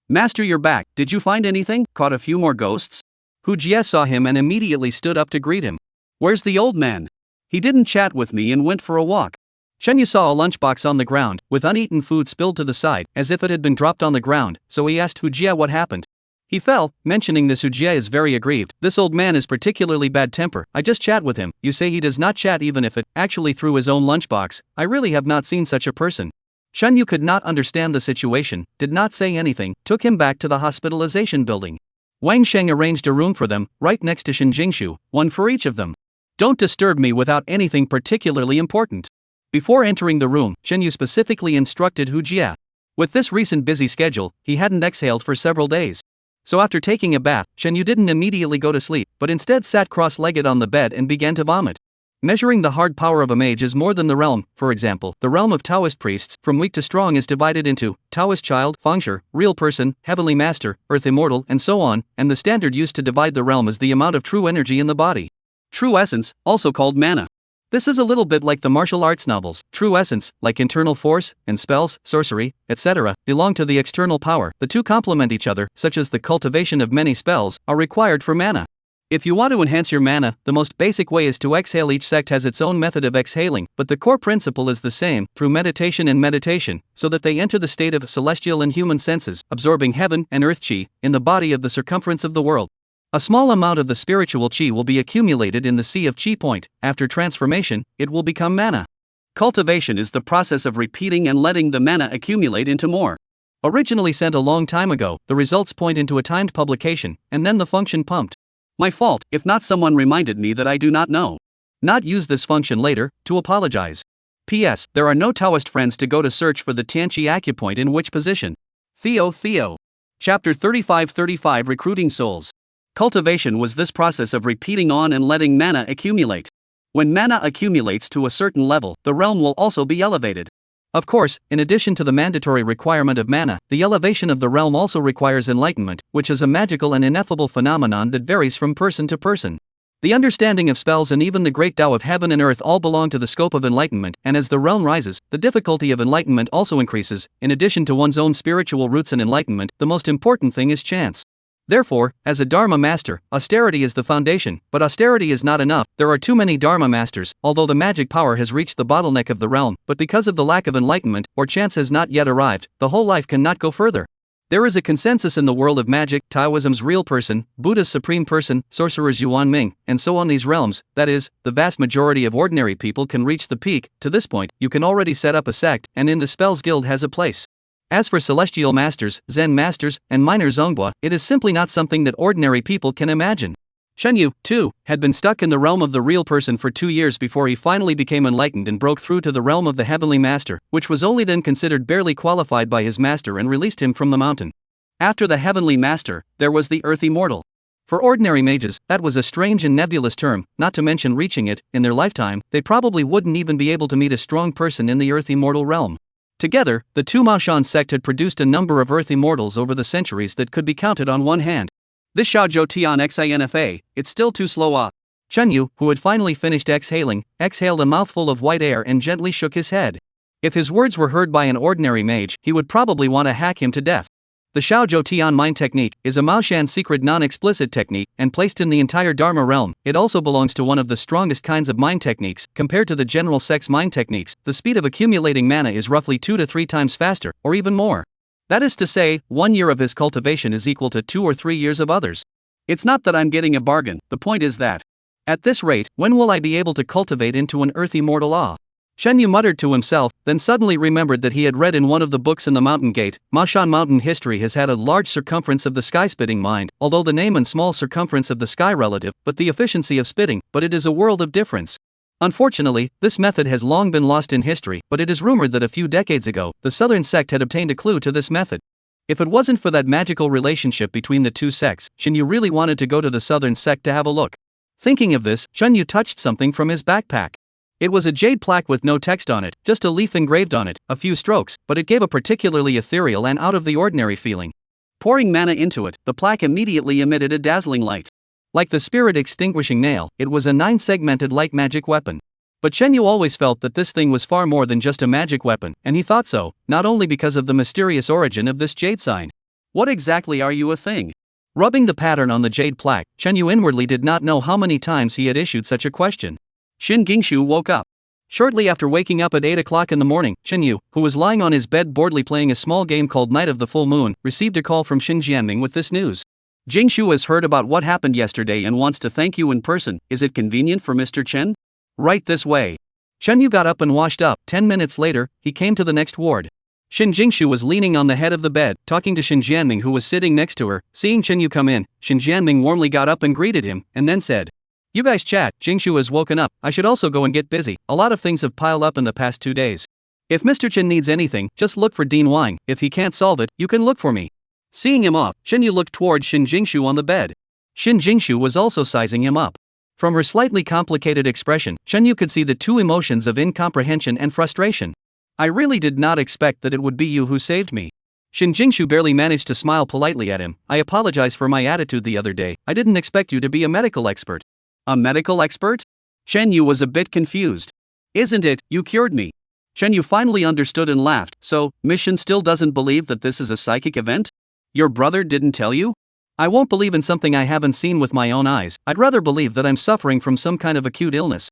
[SPEAKER 2] Master, you're back. Did you find anything? Caught a few more ghosts? Hu Jie saw him and immediately stood up to greet him. Where's the old man? He didn't chat with me and went for a walk. Chen Yu saw a lunchbox on the ground, with uneaten food spilled to the side, as if it had been dropped on the ground, so he asked Hu Jie what happened. He fell. Mentioning this, Hu Jie is very aggrieved. This old man is particularly bad temper. I just chat with him. You say he does not chat even if it actually threw his own lunchbox. I really have not seen such a person. Chen Yu could not understand the situation, did not say anything, took him back to the hospitalization building. Wang Sheng arranged a room for them, right next to Shin Jingshu, one for each of them. Don't disturb me without anything particularly important. Before entering the room, Chen Yu specifically instructed Hu Jie. With this recent busy schedule, he hadn't exhaled for several days. So after taking a bath, Shenyu didn't immediately go to sleep, but instead sat cross-legged on the bed and began to vomit. Measuring the hard power of a mage is more than the realm. For example, the realm of Taoist priests, from weak to strong, is divided into Taoist child, Fengshi, real person, heavenly master, earth immortal, and so on, and the standard used to divide the realm is the amount of true energy in the body. True essence, also called mana. This is a little bit like the martial arts novels. True essence, like internal force, and spells, sorcery, etc., belong to the external power. The two complement each other, such as the cultivation of many spells, are required for mana. If you want to enhance your mana, the most basic way is to exhale. Each sect has its own method of exhaling, but the core principle is the same, through meditation and meditation, so that they enter the state of celestial and human senses, absorbing heaven and earth chi, in the body of the circumference of the world. A small amount of the spiritual chi will be accumulated in the sea of chi point. After transformation, it will become mana. Cultivation is the process of repeating and letting the mana accumulate into more. Originally sent a long time ago, the results point into a timed publication, and then the function pumped. My fault, if not someone reminded me that I do not know. Not use this function later, to apologize. P.S. There are no Taoist friends to go to search for the Tianqi acupoint in which position. Theo. Chapter 35 Recruiting Souls. Cultivation was this process of repeating on and letting mana accumulate. When mana accumulates to a certain level, the realm will also be elevated. Of course, in addition to the mandatory requirement of mana, the elevation of the realm also requires enlightenment, which is a magical and ineffable phenomenon that varies from person to person. The understanding of spells and even the great Tao of heaven and earth all belong to the scope of enlightenment, and as the realm rises, the difficulty of enlightenment also increases. In addition to one's own spiritual roots and enlightenment, the most important thing is chance. Therefore, as a Dharma master, austerity is the foundation, but austerity is not enough. There are too many Dharma masters, although the magic power has reached the bottleneck of the realm, but because of the lack of enlightenment, or chance has not yet arrived, the whole life cannot go further. There is a consensus in the world of magic, Taoism's real person, Buddha's supreme person, sorcerer's Yuan Ming, and so on. These realms, that is, the vast majority of ordinary people can reach the peak. To this point, you can already set up a sect, and in the Spells Guild has a place. As for celestial masters, Zen masters, and minor Zhonghua, it is simply not something that ordinary people can imagine. Shenyu, too, had been stuck in the realm of the real person for 2 years before he finally became enlightened and broke through to the realm of the heavenly master, which was only then considered barely qualified by his master and released him from the mountain. After the heavenly master, there was the earth immortal. For ordinary mages, that was a strange and nebulous term, not to mention reaching it. In their lifetime, they probably wouldn't even be able to meet a strong person in the earth immortal realm. Together, the two Maoshan sect had produced a number of earth immortals over the centuries that could be counted on one hand. This Xiaozhou Tian Xinfa, it's still too slow. Shenyu, who had finally finished exhaling, exhaled a mouthful of white air and gently shook his head. If his words were heard by an ordinary mage, he would probably want to hack him to death. The Xiaozhou Tian mind technique is a Maoshan secret non-explicit technique, and placed in the entire Dharma realm, it also belongs to one of the strongest kinds of mind techniques. Compared to the general sect's mind techniques, the speed of accumulating mana is roughly 2 to 3 times faster, or even more. That is to say, 1 year of his cultivation is equal to 2 or 3 years of others. It's not that I'm getting a bargain, the point is that, at this rate, when will I be able to cultivate into an earth immortal? Shenyu muttered to himself, then suddenly remembered that he had read in one of the books in the mountain gate, Maoshan mountain history has had a large circumference of the sky spitting mind, although the name and small circumference of the sky relative, but the efficiency of spitting, but it is a world of difference. Unfortunately, this method has long been lost in history, but it is rumored that a few decades ago, the southern sect had obtained a clue to this method. If it wasn't for that magical relationship between the two sects, Shenyu really wanted to go to the southern sect to have a look. Thinking of this, Shenyu touched something from his backpack. It was a jade plaque with no text on it, just a leaf engraved on it, a few strokes, but it gave a particularly ethereal and out-of-the-ordinary feeling. Pouring mana into it, the plaque immediately emitted a dazzling light. Like the spirit-extinguishing nail, it was a 9-segmented light magic weapon. But Shenyu always felt that this thing was far more than just a magic weapon, and he thought so, not only because of the mysterious origin of this jade sign. What exactly are you a thing? Rubbing the pattern on the jade plaque, Shenyu inwardly did not know how many times he had issued such a question. Shin Gingshu woke up. Shortly after waking up at 8 o'clock in the morning, Shenyu, who was lying on his bed boredly playing a small game called Night of the Full Moon, received a call from Xin Jianming with this news. Jingshu has heard about what happened yesterday and wants to thank you in person. Is it convenient for Mr. Chen? Right this way. Shenyu got up and washed up. 10 minutes later, he came to the next ward. Xin Jingshu was leaning on the head of the bed, talking to Xin Jianming, who was sitting next to her. Seeing Shenyu come in, Xin Jianming warmly got up and greeted him, and then said, "You guys chat, Jingshu has woken up, I should also go and get busy, a lot of things have piled up in the past 2 days. If Mr. Chen needs anything, just look for Dean Wang, if he can't solve it, you can look for me." Seeing him off, Shen Yu looked toward Shin Jingshu on the bed. Shin Jingshu was also sizing him up. From her slightly complicated expression, Shen Yu could see the two emotions of incomprehension and frustration. I really did not expect that it would be you who saved me. Shin Jingshu barely managed to smile politely at him. I apologize for my attitude the other day. I didn't expect you to be a medical expert. A medical expert? Shen Yu was a bit confused. Isn't it, you cured me? Shen Yu finally understood and laughed. So, Mission still doesn't believe that this is a psychic event? Your brother didn't tell you? I won't believe in something I haven't seen with my own eyes. I'd rather believe that I'm suffering from some kind of acute illness.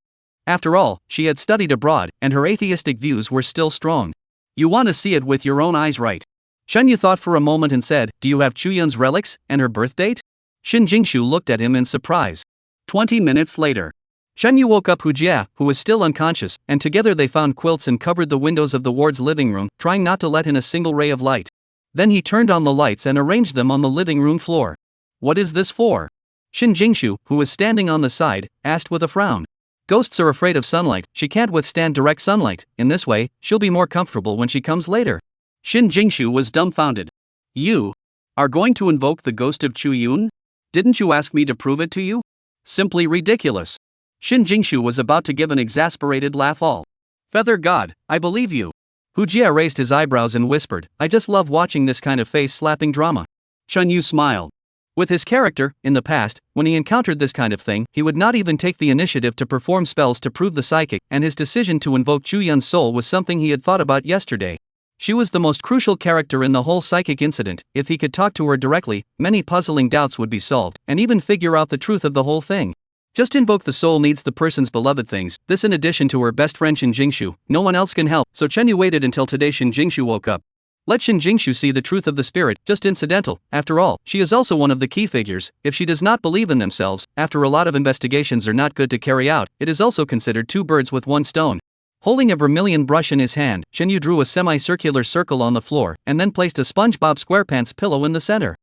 [SPEAKER 2] After all, she had studied abroad, and her atheistic views were still strong. You want to see it with your own eyes, right? Shen Yu thought for a moment and said, do you have Chuyun's relics, and her birth date? Shin Jingshu looked at him in surprise. 20 minutes later. Shen Yu woke up Hujia, who was still unconscious, and together they found quilts and covered the windows of the ward's living room, trying not to let in a single ray of light. Then he turned on the lights and arranged them on the living room floor. What is this for? Shin Jingshu, who was standing on the side, asked with a frown. Ghosts are afraid of sunlight, she can't withstand direct sunlight. In this way, she'll be more comfortable when she comes later. Shin Jingshu was dumbfounded. You are going to invoke the ghost of Chuyun? Didn't you ask me to prove it to you? Simply ridiculous. Shin Jingshu was about to give an exasperated laugh. All. Feather God, I believe you. Hujia raised his eyebrows and whispered, I just love watching this kind of face-slapping drama. Shen Yu smiled. With his character, in the past, when he encountered this kind of thing, he would not even take the initiative to perform spells to prove the psychic, and his decision to invoke Chuyun's soul was something he had thought about yesterday. She was the most crucial character in the whole psychic incident. If he could talk to her directly, many puzzling doubts would be solved, and even figure out the truth of the whole thing. Just invoke the soul needs the person's beloved things, this in addition to her best friend Shin Jingshu. No one else can help, so Chen Yu waited until today Shin Jingshu woke up. Let Shin Jingshu see the truth of the spirit, just incidental. After all, she is also one of the key figures. If she does not believe in themselves, after a lot of investigations are not good to carry out, it is also considered two birds with one stone. Holding a vermilion brush in his hand, Shen Yu drew a semi-circular circle on the floor, and then placed a SpongeBob SquarePants pillow in the center.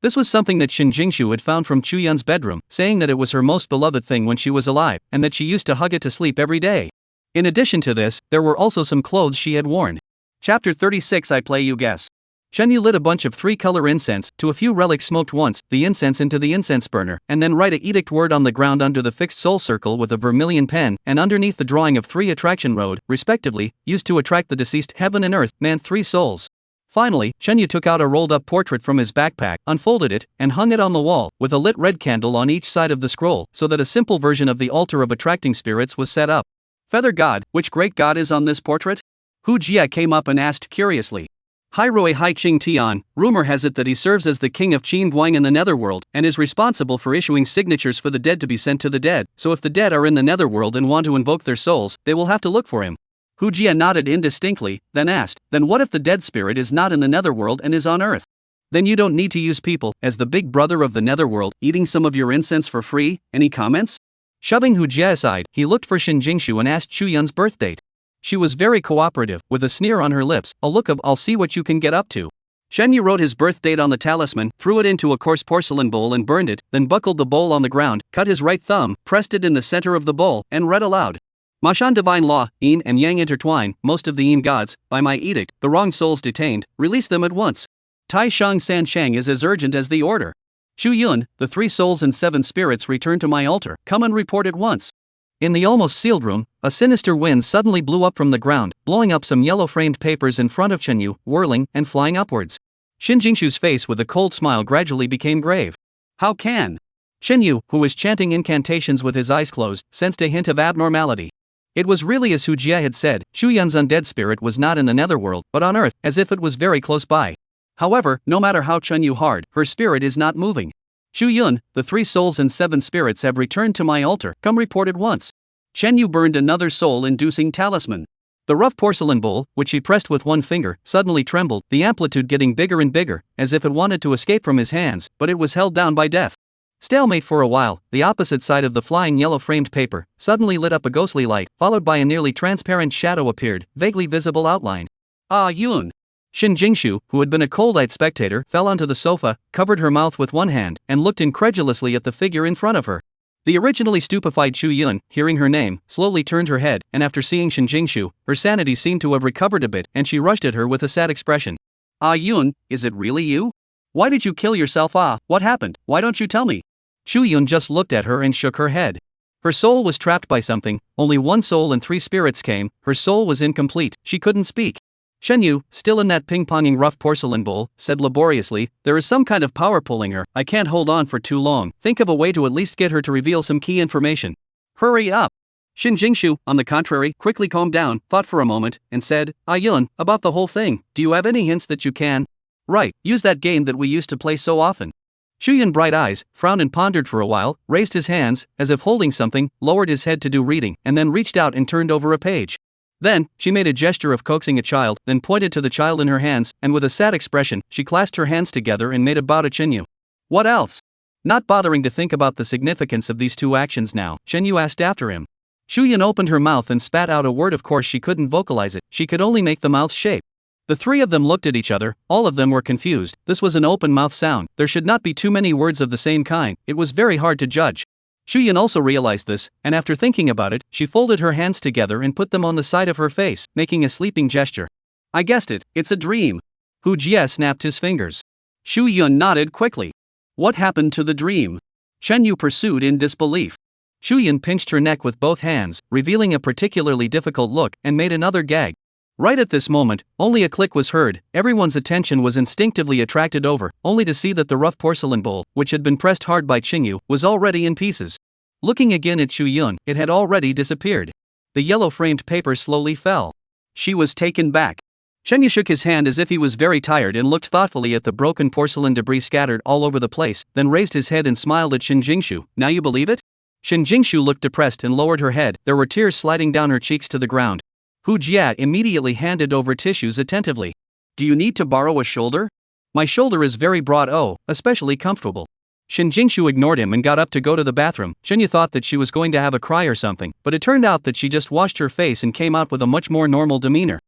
[SPEAKER 2] This was something that Shin Jingshu had found from Chuyun's bedroom, saying that it was her most beloved thing when she was alive, and that she used to hug it to sleep every day. In addition to this, there were also some clothes she had worn. Chapter 36 I Play You Guess. Shen Yu lit a bunch of three-color incense, to a few relics smoked once, the incense into the incense burner, and then write a edict word on the ground under the fixed soul circle with a vermilion pen, and underneath the drawing of 3 attraction road, respectively, used to attract the deceased heaven and earth, man 3 souls. Finally, Shen Yu took out a rolled-up portrait from his backpack, unfolded it, and hung it on the wall, with a lit red candle on each side of the scroll, so that a simple version of the altar of attracting spirits was set up. Feather God, which great god is on this portrait? Hu Jia came up and asked curiously. Hairui Hai Ching Tian, rumor has it that he serves as the king of Qin Guang in the netherworld, and is responsible for issuing signatures for the dead to be sent to the dead, so if the dead are in the netherworld and want to invoke their souls, they will have to look for him. Hu Jia nodded indistinctly, then asked, then what if the dead spirit is not in the netherworld and is on earth? Then you don't need to use people, as the big brother of the netherworld, eating some of your incense for free. Any comments? Shoving Hu Jia aside, he looked for Shin Jingshu and asked Chuyun's birth date. She was very cooperative, with a sneer on her lips, a look of I'll see what you can get up to. Shen Yu wrote his birth date on the talisman, threw it into a coarse porcelain bowl and burned it, then buckled the bowl on the ground, cut his right thumb, pressed it in the center of the bowl, and read aloud. Mashan divine law, yin and yang intertwine, most of the yin gods, by my edict, the wrong souls detained, release them at once. Tai Shang San Shang is as urgent as the order. Chu Yun, the 3 souls and 7 spirits return to my altar, come and report at once. In the almost sealed room, a sinister wind suddenly blew up from the ground, blowing up some yellow-framed papers in front of Shen Yu, whirling and flying upwards. Shin Jingshu's face with a cold smile gradually became grave. How can? Shen Yu, who was chanting incantations with his eyes closed, sensed a hint of abnormality. It was really as Hu Jia had said, Chuyun's undead spirit was not in the netherworld, but on earth, as if it was very close by. However, no matter how Shen Yu hard, her spirit is not moving. Chuyun, the 3 souls and 7 spirits have returned to my altar, come report at once. Shen Yu burned another soul-inducing talisman. The rough porcelain bowl, which he pressed with one finger, suddenly trembled, the amplitude getting bigger and bigger, as if it wanted to escape from his hands, but it was held down by death. Stalemate for a while, the opposite side of the flying yellow-framed paper suddenly lit up a ghostly light, followed by a nearly transparent shadow appeared, vaguely visible outline. Ah Yun! Shin Jingshu, who had been a cold-eyed spectator, fell onto the sofa, covered her mouth with one hand, and looked incredulously at the figure in front of her. The originally stupefied Chu Yun, hearing her name, slowly turned her head, and after seeing Shin Jingshu, her sanity seemed to have recovered a bit, and she rushed at her with a sad expression. Ah Yun, is it really you? Why did you kill yourself? Ah, what happened? Why don't you tell me? Chu Yun just looked at her and shook her head. Her soul was trapped by something, only one soul and 3 spirits came, her soul was incomplete, she couldn't speak. Shen Yu, still in that ping-ponging rough porcelain bowl, said laboriously, there is some kind of power pulling her, I can't hold on for too long, think of a way to at least get her to reveal some key information. Hurry up! Shin Jingshu, on the contrary, quickly calmed down, thought for a moment, and said, Yun, about the whole thing, do you have any hints that you can? Right, use that game that we used to play so often. Shuyan bright eyes, frowned and pondered for a while, raised his hands, as if holding something, lowered his head to do reading, and then reached out and turned over a page. Then, she made a gesture of coaxing a child, then pointed to the child in her hands, and with a sad expression, she clasped her hands together and made a bow to Chenyu. What else? Not bothering to think about the significance of these 2 actions now, Chenyu asked after him. Shuyan opened her mouth and spat out a word. Of course she couldn't vocalize it, she could only make the mouth shape. The 3 of them looked at each other, all of them were confused, this was an open mouth sound, there should not be too many words of the same kind, it was very hard to judge. Shuyan also realized this, and after thinking about it, she folded her hands together and put them on the side of her face, making a sleeping gesture. I guessed it, it's a dream. Hu Jie snapped his fingers. Shu Yun nodded quickly. What happened to the dream? Chen Yu pursued in disbelief. Shu Yun pinched her neck with both hands, revealing a particularly difficult look, and made another gag. Right at this moment, only a click was heard, everyone's attention was instinctively attracted over, only to see that the rough porcelain bowl, which had been pressed hard by Qingyu, was already in pieces. Looking again at Shu Yun, it had already disappeared. The yellow-framed paper slowly fell. She was taken back. Chenyu shook his hand as if he was very tired and looked thoughtfully at the broken porcelain debris scattered all over the place, then raised his head and smiled at Shin Jingshu. Now you believe it? Shin Jingshu looked depressed and lowered her head, there were tears sliding down her cheeks to the ground. Hu Jia immediately handed over tissues attentively. Do you need to borrow a shoulder? My shoulder is very broad, especially comfortable. Shin Jingshu ignored him and got up to go to the bathroom. Shenyu thought that she was going to have a cry or something, but it turned out that she just washed her face and came out with a much more normal demeanor.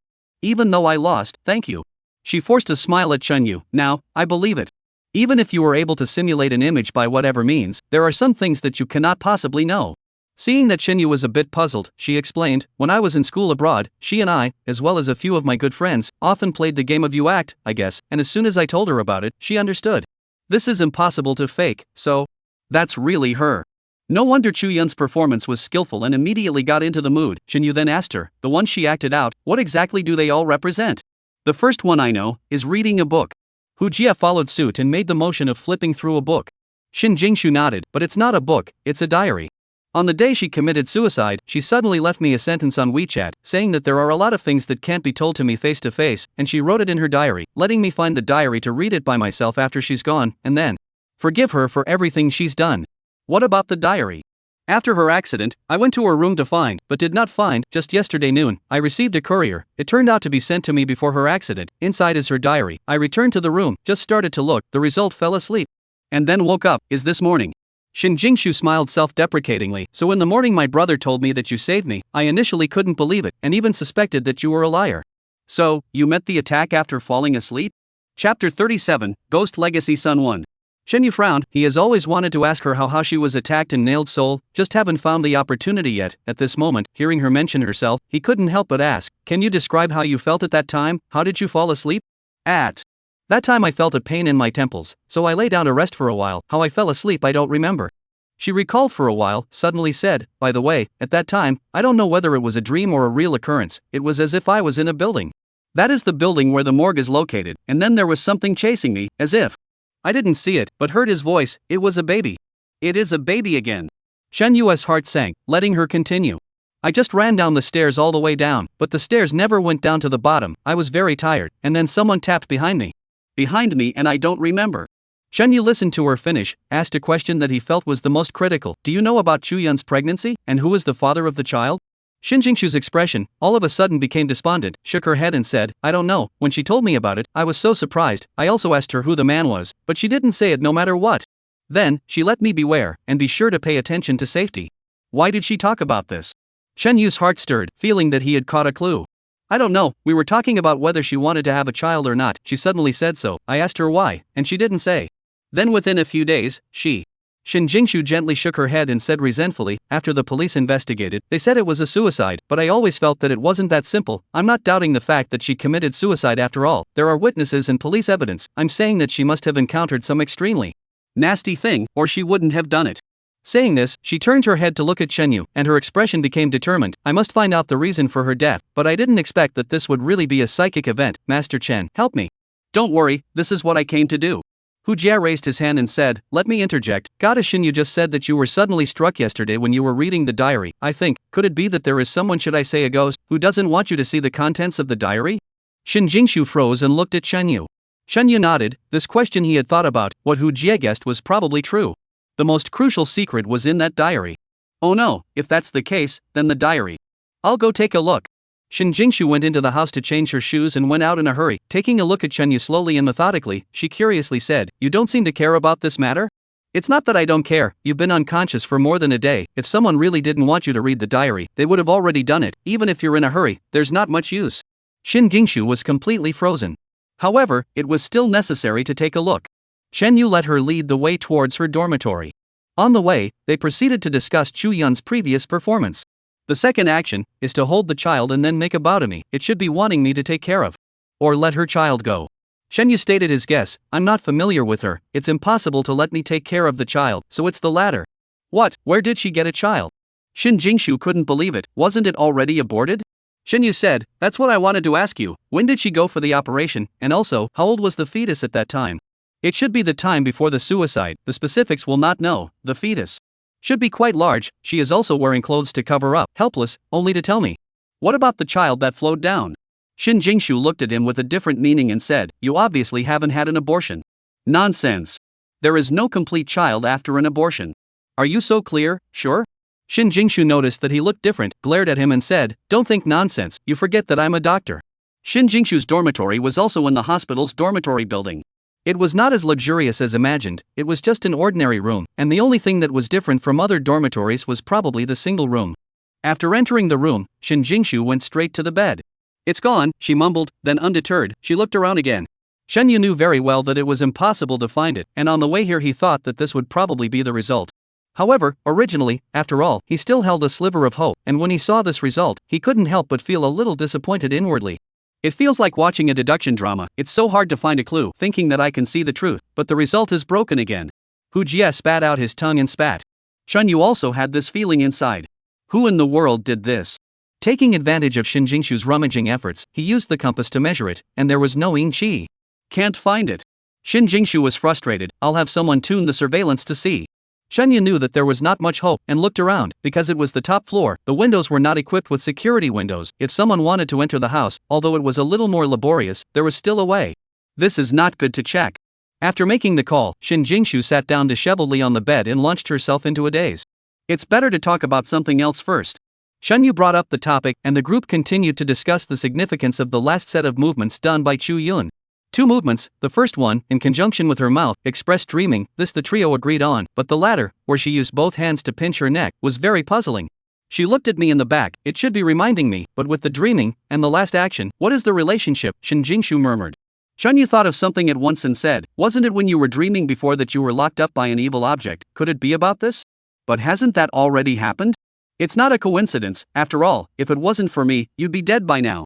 [SPEAKER 2] Even though I lost, thank you. She forced a smile at Chenyu. Now, I believe it. Even if you were able to simulate an image by whatever means, there are some things that you cannot possibly know. Seeing that Chenyu was a bit puzzled, she explained, when I was in school abroad, she and I, as well as a few of my good friends, often played the game of you act, I guess, and as soon as I told her about it, she understood. This is impossible to fake, so. That's really her. No wonder Chu Yun's performance was skillful and immediately got into the mood. Chenyu then asked her, the ones she acted out, what exactly do they all represent? The first one I know, is reading a book. Hu Jia followed suit and made the motion of flipping through a book. Shin Jingshu nodded, but it's not a book, it's a diary. On the day she committed suicide, she suddenly left me a sentence on WeChat, saying that there are a lot of things that can't be told to me face to face, and she wrote it in her diary, letting me find the diary to read it by myself after she's gone, and then forgive her for everything she's done. What about the diary? After her accident, I went to her room to find, but did not find. Just yesterday noon, I received a courier. It turned out to be sent to me before her accident. Inside is her diary. I returned to the room, just started to look, the result fell asleep. And then woke up, is this morning. Shin Jingshu smiled self-deprecatingly. So in the morning my brother told me that you saved me. I initially couldn't believe it, and even suspected that you were a liar. So, you met the attack after falling asleep? Chapter 37, Ghost Legacy Sun 1. Shenyu frowned, he has always wanted to ask her how she was attacked and nailed soul, just haven't found the opportunity yet. At this moment, hearing her mention herself, he couldn't help but ask, can you describe how you felt at that time? How did you fall asleep? At that time I felt a pain in my temples, so I lay down to rest for a while. How I fell asleep I don't remember. She recalled for a while, suddenly said, by the way, at that time, I don't know whether it was a dream or a real occurrence, it was as if I was in a building. That is the building where the morgue is located, and then there was something chasing me, as if. I didn't see it, but heard his voice, it was a baby. It is a baby again. Shen Yu's heart sank, letting her continue. I just ran down the stairs all the way down, but the stairs never went down to the bottom, I was very tired, and then someone tapped behind me. Behind me and I don't remember. Shen Yu listened to her finish, asked a question that he felt was the most critical. Do you know about Chu Yun's pregnancy, and who is the father of the child? Shin Jingshu's expression, all of a sudden became despondent, shook her head and said, I don't know. When she told me about it, I was so surprised. I also asked her who the man was, but she didn't say it no matter what. Then, she let me beware, and be sure to pay attention to safety. Why did she talk about this? Shen Yu's heart stirred, feeling that he had caught a clue. I don't know, we were talking about whether she wanted to have a child or not. She suddenly said so. I asked her why, and she didn't say. Then within a few days, she Shin Jingshu gently shook her head and said resentfully, after the police investigated, they said it was a suicide, but I always felt that it wasn't that simple. I'm not doubting the fact that she committed suicide after all. There are witnesses and police evidence. I'm saying that she must have encountered some extremely nasty thing, or she wouldn't have done it. Saying this, she turned her head to look at Shenyu, and her expression became determined. I must find out the reason for her death, but I didn't expect that this would really be a psychic event. Master Chen, help me. Don't worry, this is what I came to do. Hu Jia raised his hand and said, let me interject. Goddess Shinyu just said that you were suddenly struck yesterday when you were reading the diary. I think, could it be that there is someone, should I say a ghost, who doesn't want you to see the contents of the diary? Shin Jingshu froze and looked at Shenyu. Shenyu nodded. This question he had thought about. What Hu Jia guessed was probably true. The most crucial secret was in that diary. Oh no, if that's the case, then the diary. I'll go take a look. Shin Jingshu went into the house to change her shoes and went out in a hurry. Taking a look at Shenyu slowly and methodically, she curiously said, you don't seem to care about this matter? It's not that I don't care, you've been unconscious for more than a day. If someone really didn't want you to read the diary, they would have already done it. Even if you're in a hurry, there's not much use. Shin Jingshu was completely frozen. However, it was still necessary to take a look. Shenyu let her lead the way towards her dormitory. On the way, they proceeded to discuss Chu Yun's previous performance. The second action is to hold the child and then make a bow to me. It should be wanting me to take care of. Or let her child go. Shenyu stated his guess, I'm not familiar with her, it's impossible to let me take care of the child, so it's the latter. What, where did she get a child? Shin Jingshu couldn't believe it, wasn't it already aborted? Shenyu said, that's what I wanted to ask you, when did she go for the operation, and also, how old was the fetus at that time? It should be the time before the suicide, the specifics will not know, the fetus should be quite large. She is also wearing clothes to cover up, helpless, only to tell me. What about the child that flowed down? Shin Jingshu looked at him with a different meaning and said, you obviously haven't had an abortion. Nonsense. There is no complete child after an abortion. Are you so clear, sure? Shin Jingshu noticed that he looked different, glared at him and said, don't think nonsense, you forget that I'm a doctor. Shin Jingshu's dormitory was also in the hospital's dormitory building. It was not as luxurious as imagined, it was just an ordinary room, and the only thing that was different from other dormitories was probably the single room. After entering the room, Shin Jingshu went straight to the bed. It's gone, she mumbled, then undeterred, she looked around again. Shenyu knew very well that it was impossible to find it, and on the way here he thought that this would probably be the result. However, originally, after all, he still held a sliver of hope, and when he saw this result, he couldn't help but feel a little disappointed inwardly. It feels like watching a deduction drama, it's so hard to find a clue, thinking that I can see the truth, but the result is broken again. Hu Jia spat out his tongue and spat. Shenyu also had this feeling inside. Who in the world did this? Taking advantage of Shin Jingshu's rummaging efforts, he used the compass to measure it, and there was no yin qi. Can't find it. Shin Jingshu was frustrated, I'll have someone tune the surveillance to see. Shenyu knew that there was not much hope, and looked around, because it was the top floor, the windows were not equipped with security windows. If someone wanted to enter the house, although it was a little more laborious, there was still a way. This is not good to check. After making the call, Shin Jingshu sat down disheveledly on the bed and launched herself into a daze. It's better to talk about something else first. Shenyu brought up the topic, and the group continued to discuss the significance of the last set of movements done by Chu Yun. 2 movements, the first one, in conjunction with her mouth, expressed dreaming, this the trio agreed on, but the latter, where she used both hands to pinch her neck, was very puzzling. She looked at me in the back, it should be reminding me, but with the dreaming, and the last action, what is the relationship? Shin Jingshu murmured. Shenyu thought of something at once and said, wasn't it when you were dreaming before that you were locked up by an evil object, could it be about this? But hasn't that already happened? It's not a coincidence, after all, if it wasn't for me, you'd be dead by now.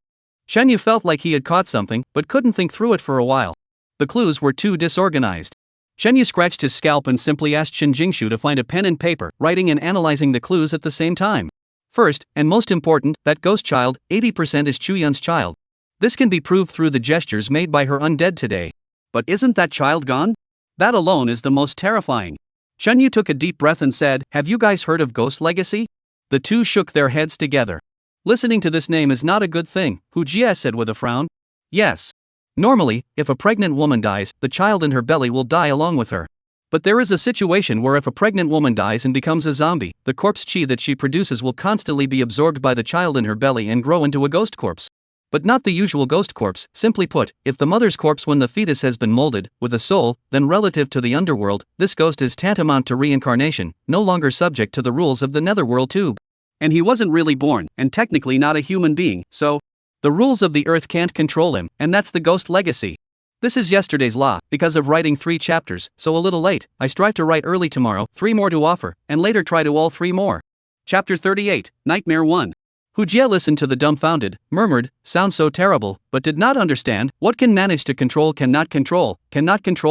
[SPEAKER 2] Shenyu felt like he had caught something, but couldn't think through it for a while. The clues were too disorganized. Shenyu scratched his scalp and simply asked Shin Jingshu to find a pen and paper, writing and analyzing the clues at the same time. First, and most important, that ghost child, 80% is Chu Yun's child. This can be proved through the gestures made by her undead today. But isn't that child gone? That alone is the most terrifying. Shenyu took a deep breath and said, have you guys heard of Ghost Legacy? The two shook their heads together. Listening to this name is not a good thing, Hu Jia said with a frown. Yes. Normally, if a pregnant woman dies, the child in her belly will die along with her. But there is a situation where if a pregnant woman dies and becomes a zombie, the corpse chi that she produces will constantly be absorbed by the child in her belly and grow into a ghost corpse. But not the usual ghost corpse, simply put, if the mother's corpse when the fetus has been molded, with a soul, then relative to the underworld, this ghost is tantamount to reincarnation, no longer subject to the rules of the netherworld tube. And he wasn't really born, and technically not a human being, so the rules of the earth can't control him, and that's the ghost legacy. This is yesterday's law, because of writing 3 chapters, so a little late. I strive to write early tomorrow, 3 more to offer, and later try to all 3 more. Chapter 38, Nightmare 1. Hujie listened to the dumbfounded, murmured, sounds so terrible, but did not understand. What can manage to control cannot control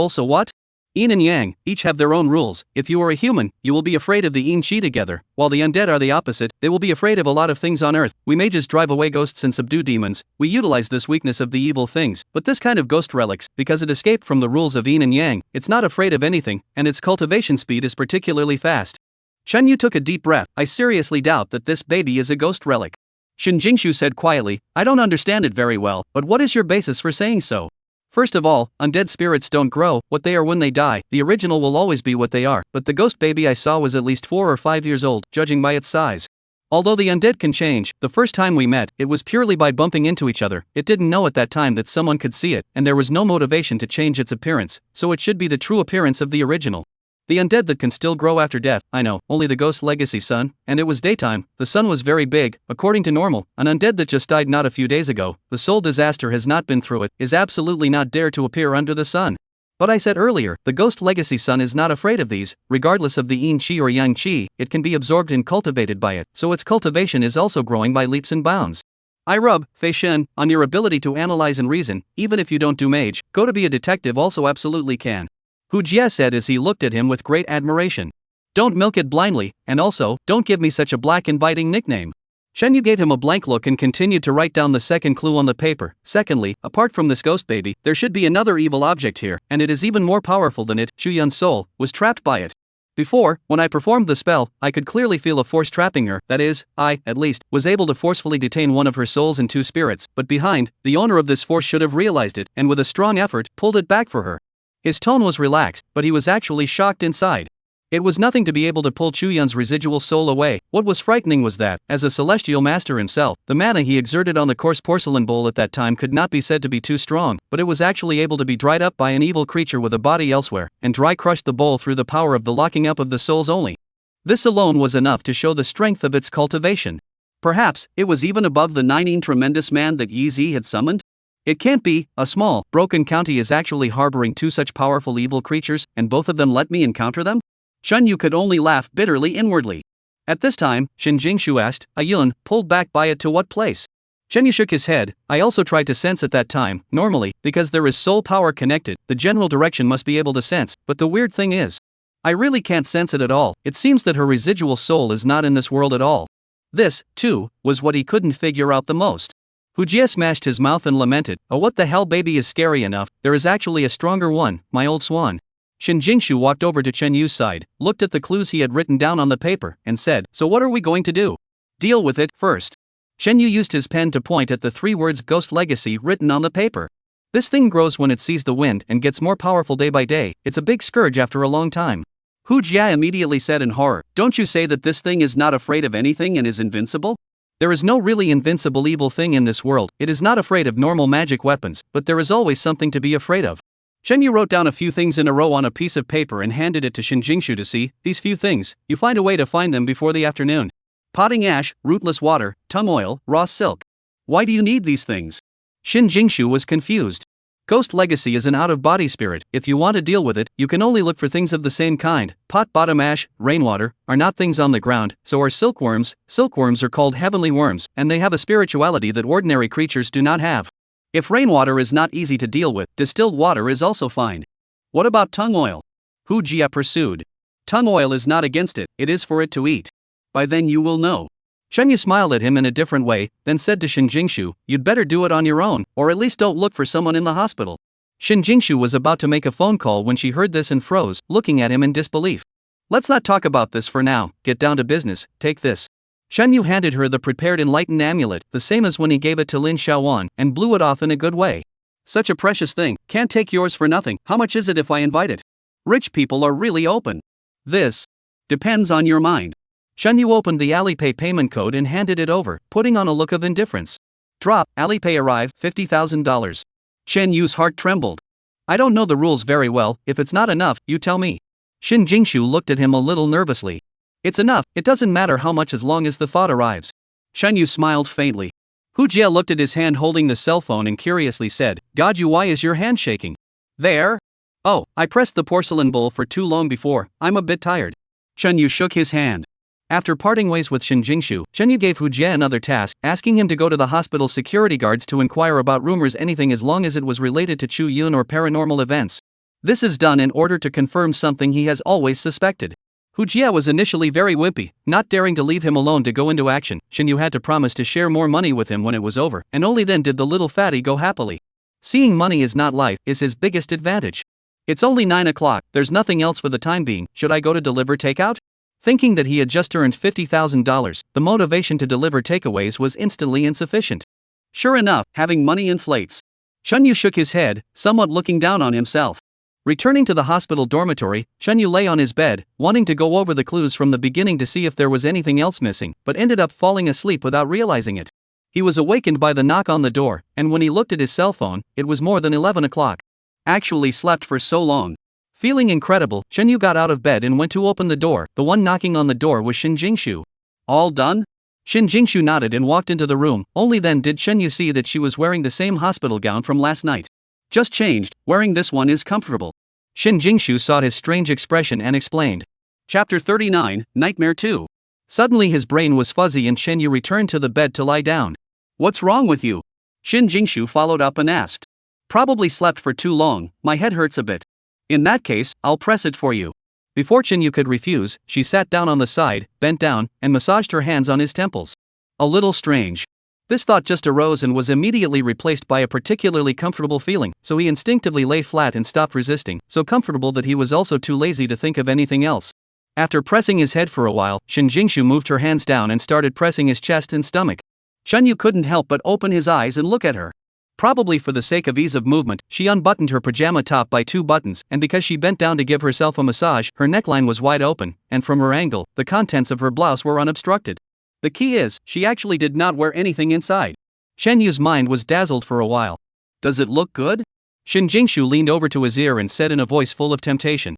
[SPEAKER 2] so what? Yin and Yang, each have their own rules. If you are a human, you will be afraid of the Yin Chi together, while the undead are the opposite, they will be afraid of a lot of things on earth. We mages drive away ghosts and subdue demons, we utilize this weakness of the evil things, but this kind of ghost relics, because it escaped from the rules of Yin and Yang, it's not afraid of anything, and its cultivation speed is particularly fast. Shen Yu took a deep breath. I seriously doubt that this baby is a ghost relic. Shin Jingshu said quietly, I don't understand it very well, but what is your basis for saying so? First of all, undead spirits don't grow, what they are when they die, the original will always be what they are, but the ghost baby I saw was at least 4 or 5 years old, judging by its size. Although the undead can change, the first time we met, it was purely by bumping into each other, it didn't know at that time that someone could see it, and there was no motivation to change its appearance, so it should be the true appearance of the original. The undead that can still grow after death, I know, only the ghost legacy sun, and it was daytime, the sun was very big, according to normal, an undead that just died not a few days ago, the soul disaster has not been through it, is absolutely not dare to appear under the sun. But I said earlier, the ghost legacy sun is not afraid of these, regardless of the Yin Chi or Yang Chi, it can be absorbed and cultivated by it, so its cultivation is also growing by leaps and bounds. I rub, Fei Shen, on your ability to analyze and reason, even if you don't do mage, go to be a detective also absolutely can. Hujie said as he looked at him with great admiration. Don't milk it blindly, and also, don't give me such a black inviting nickname. Shen Yu gave him a blank look and continued to write down the second clue on the paper. Secondly, apart from this ghost baby, there should be another evil object here, and it is even more powerful than it. Shuyun's soul was trapped by it. Before, when I performed the spell, I could clearly feel a force trapping her, that is, I, at least, was able to forcefully detain one of her souls and 2 spirits, but behind, the owner of this force should have realized it, and with a strong effort, pulled it back for her. His tone was relaxed, but he was actually shocked inside. It was nothing to be able to pull Chuyun's residual soul away. What was frightening was that, as a celestial master himself, the mana he exerted on the coarse porcelain bowl at that time could not be said to be too strong, but it was actually able to be dried up by an evil creature with a body elsewhere, and dry crushed the bowl through the power of the locking up of the souls only. This alone was enough to show the strength of its cultivation. Perhaps, it was even above the 19 tremendous man that Yi Zi had summoned? It can't be, a small, broken county is actually harboring 2 such powerful evil creatures, and both of them let me encounter them? Shen Yu could only laugh bitterly inwardly. At this time, Shin Jingshu asked, Ayun, pulled back by it to what place? Shen Yu shook his head. I also tried to sense at that time, normally, because there is soul power connected, the general direction must be able to sense, but the weird thing is, I really can't sense it at all, it seems that her residual soul is not in this world at all. This, too, was what he couldn't figure out the most. Hujie smashed his mouth and lamented, oh what the hell baby is scary enough, there is actually a stronger one, my old swan. Shin Jingshu walked over to Chen Yu's side, looked at the clues he had written down on the paper, and said, so what are we going to do? Deal with it first. Chen Yu used his pen to point at the 3 words ghost legacy written on the paper. This thing grows when it sees the wind and gets more powerful day by day, it's a big scourge after a long time. Hujie immediately said in horror, don't you say that this thing is not afraid of anything and is invincible? There is no really invincible evil thing in this world, it is not afraid of normal magic weapons, but there is always something to be afraid of. Shen Yu wrote down a few things in a row on a piece of paper and handed it to Shin Jingshu to see. These few things, you find a way to find them before the afternoon. Potting ash, rootless water, tongue oil, raw silk. Why do you need these things? Shin Jingshu was confused. Ghost legacy is an out-of-body spirit, if you want to deal with it, you can only look for things of the same kind. Pot bottom ash, rainwater, are not things on the ground, so are silkworms. Silkworms are called heavenly worms, and they have a spirituality that ordinary creatures do not have. If rainwater is not easy to deal with, distilled water is also fine. What about tongue oil? Hujie pursued. Tongue oil is not against it, it is for it to eat. By then you will know. Shen Yu smiled at him in a different way, then said to Shin Jingshu, you'd better do it on your own, or at least don't look for someone in the hospital. Shin Jingshu was about to make a phone call when she heard this and froze, looking at him in disbelief. Let's not talk about this for now, get down to business, take this. Shen Yu handed her the prepared enlightened amulet, the same as when he gave it to Lin Xiaowan, and blew it off in a good way. Such a precious thing, can't take yours for nothing, how much is it if I invite it? Rich people are really open. This depends on your mind. Shen Yu opened the Alipay payment code and handed it over, putting on a look of indifference. Drop, Alipay arrived, $50,000. Shen Yu's heart trembled. I don't know the rules very well, if it's not enough, you tell me. Shin Jingshu looked at him a little nervously. It's enough, it doesn't matter how much as long as the thought arrives. Shen Yu smiled faintly. Hujie looked at his hand holding the cell phone and curiously said, God, why is your hand shaking? There? Oh, I pressed the porcelain bowl for too long before, I'm a bit tired. Chen Yu shook his hand. After parting ways with Shin Jingshu, Chen Yu gave Hu Jie another task, asking him to go to the hospital security guards to inquire about rumors, anything as long as it was related to Chu Yun or paranormal events. This is done in order to confirm something he has always suspected. Hu Jie was initially very wimpy, not daring to leave him alone to go into action. Shin Yu had to promise to share more money with him when it was over, and only then did the little fatty go happily. Seeing money is not life is his biggest advantage. It's only 9 o'clock, there's nothing else for the time being, should I go to deliver takeout? Thinking that he had just earned $50,000, the motivation to deliver takeaways was instantly insufficient. Sure enough, having money inflates. Chen Yu shook his head, somewhat looking down on himself. Returning to the hospital dormitory, Chen Yu lay on his bed, wanting to go over the clues from the beginning to see if there was anything else missing, but ended up falling asleep without realizing it. He was awakened by the knock on the door, and when he looked at his cell phone, it was more than 11 o'clock. Actually slept for so long. Feeling incredible, Chen Yu got out of bed and went to open the door. The one knocking on the door was Shin Jingshu. All done? Shin Jingshu nodded and walked into the room. Only then did Chen Yu see that she was wearing the same hospital gown from last night. Just changed, wearing this one is comfortable. Shin Jingshu saw his strange expression and explained. Chapter 39, Nightmare 2. Suddenly his brain was fuzzy and Chen Yu returned to the bed to lie down. What's wrong with you? Shin Jingshu followed up and asked. Probably slept for too long, my head hurts a bit. In that case, I'll press it for you. Before Chen Yu could refuse, she sat down on the side, bent down, and massaged her hands on his temples. A little strange. This thought just arose and was immediately replaced by a particularly comfortable feeling, so he instinctively lay flat and stopped resisting, so comfortable that he was also too lazy to think of anything else. After pressing his head for a while, Shin Jingshu moved her hands down and started pressing his chest and stomach. Chen Yu couldn't help but open his eyes and look at her. Probably for the sake of ease of movement, she unbuttoned her pajama top by 2 buttons, and because she bent down to give herself a massage, her neckline was wide open, and from her angle, the contents of her blouse were unobstructed. The key is, she actually did not wear anything inside. Chen Yu's mind was dazzled for a while. Does it look good? Shin Jingshu leaned over to his ear and said in a voice full of temptation.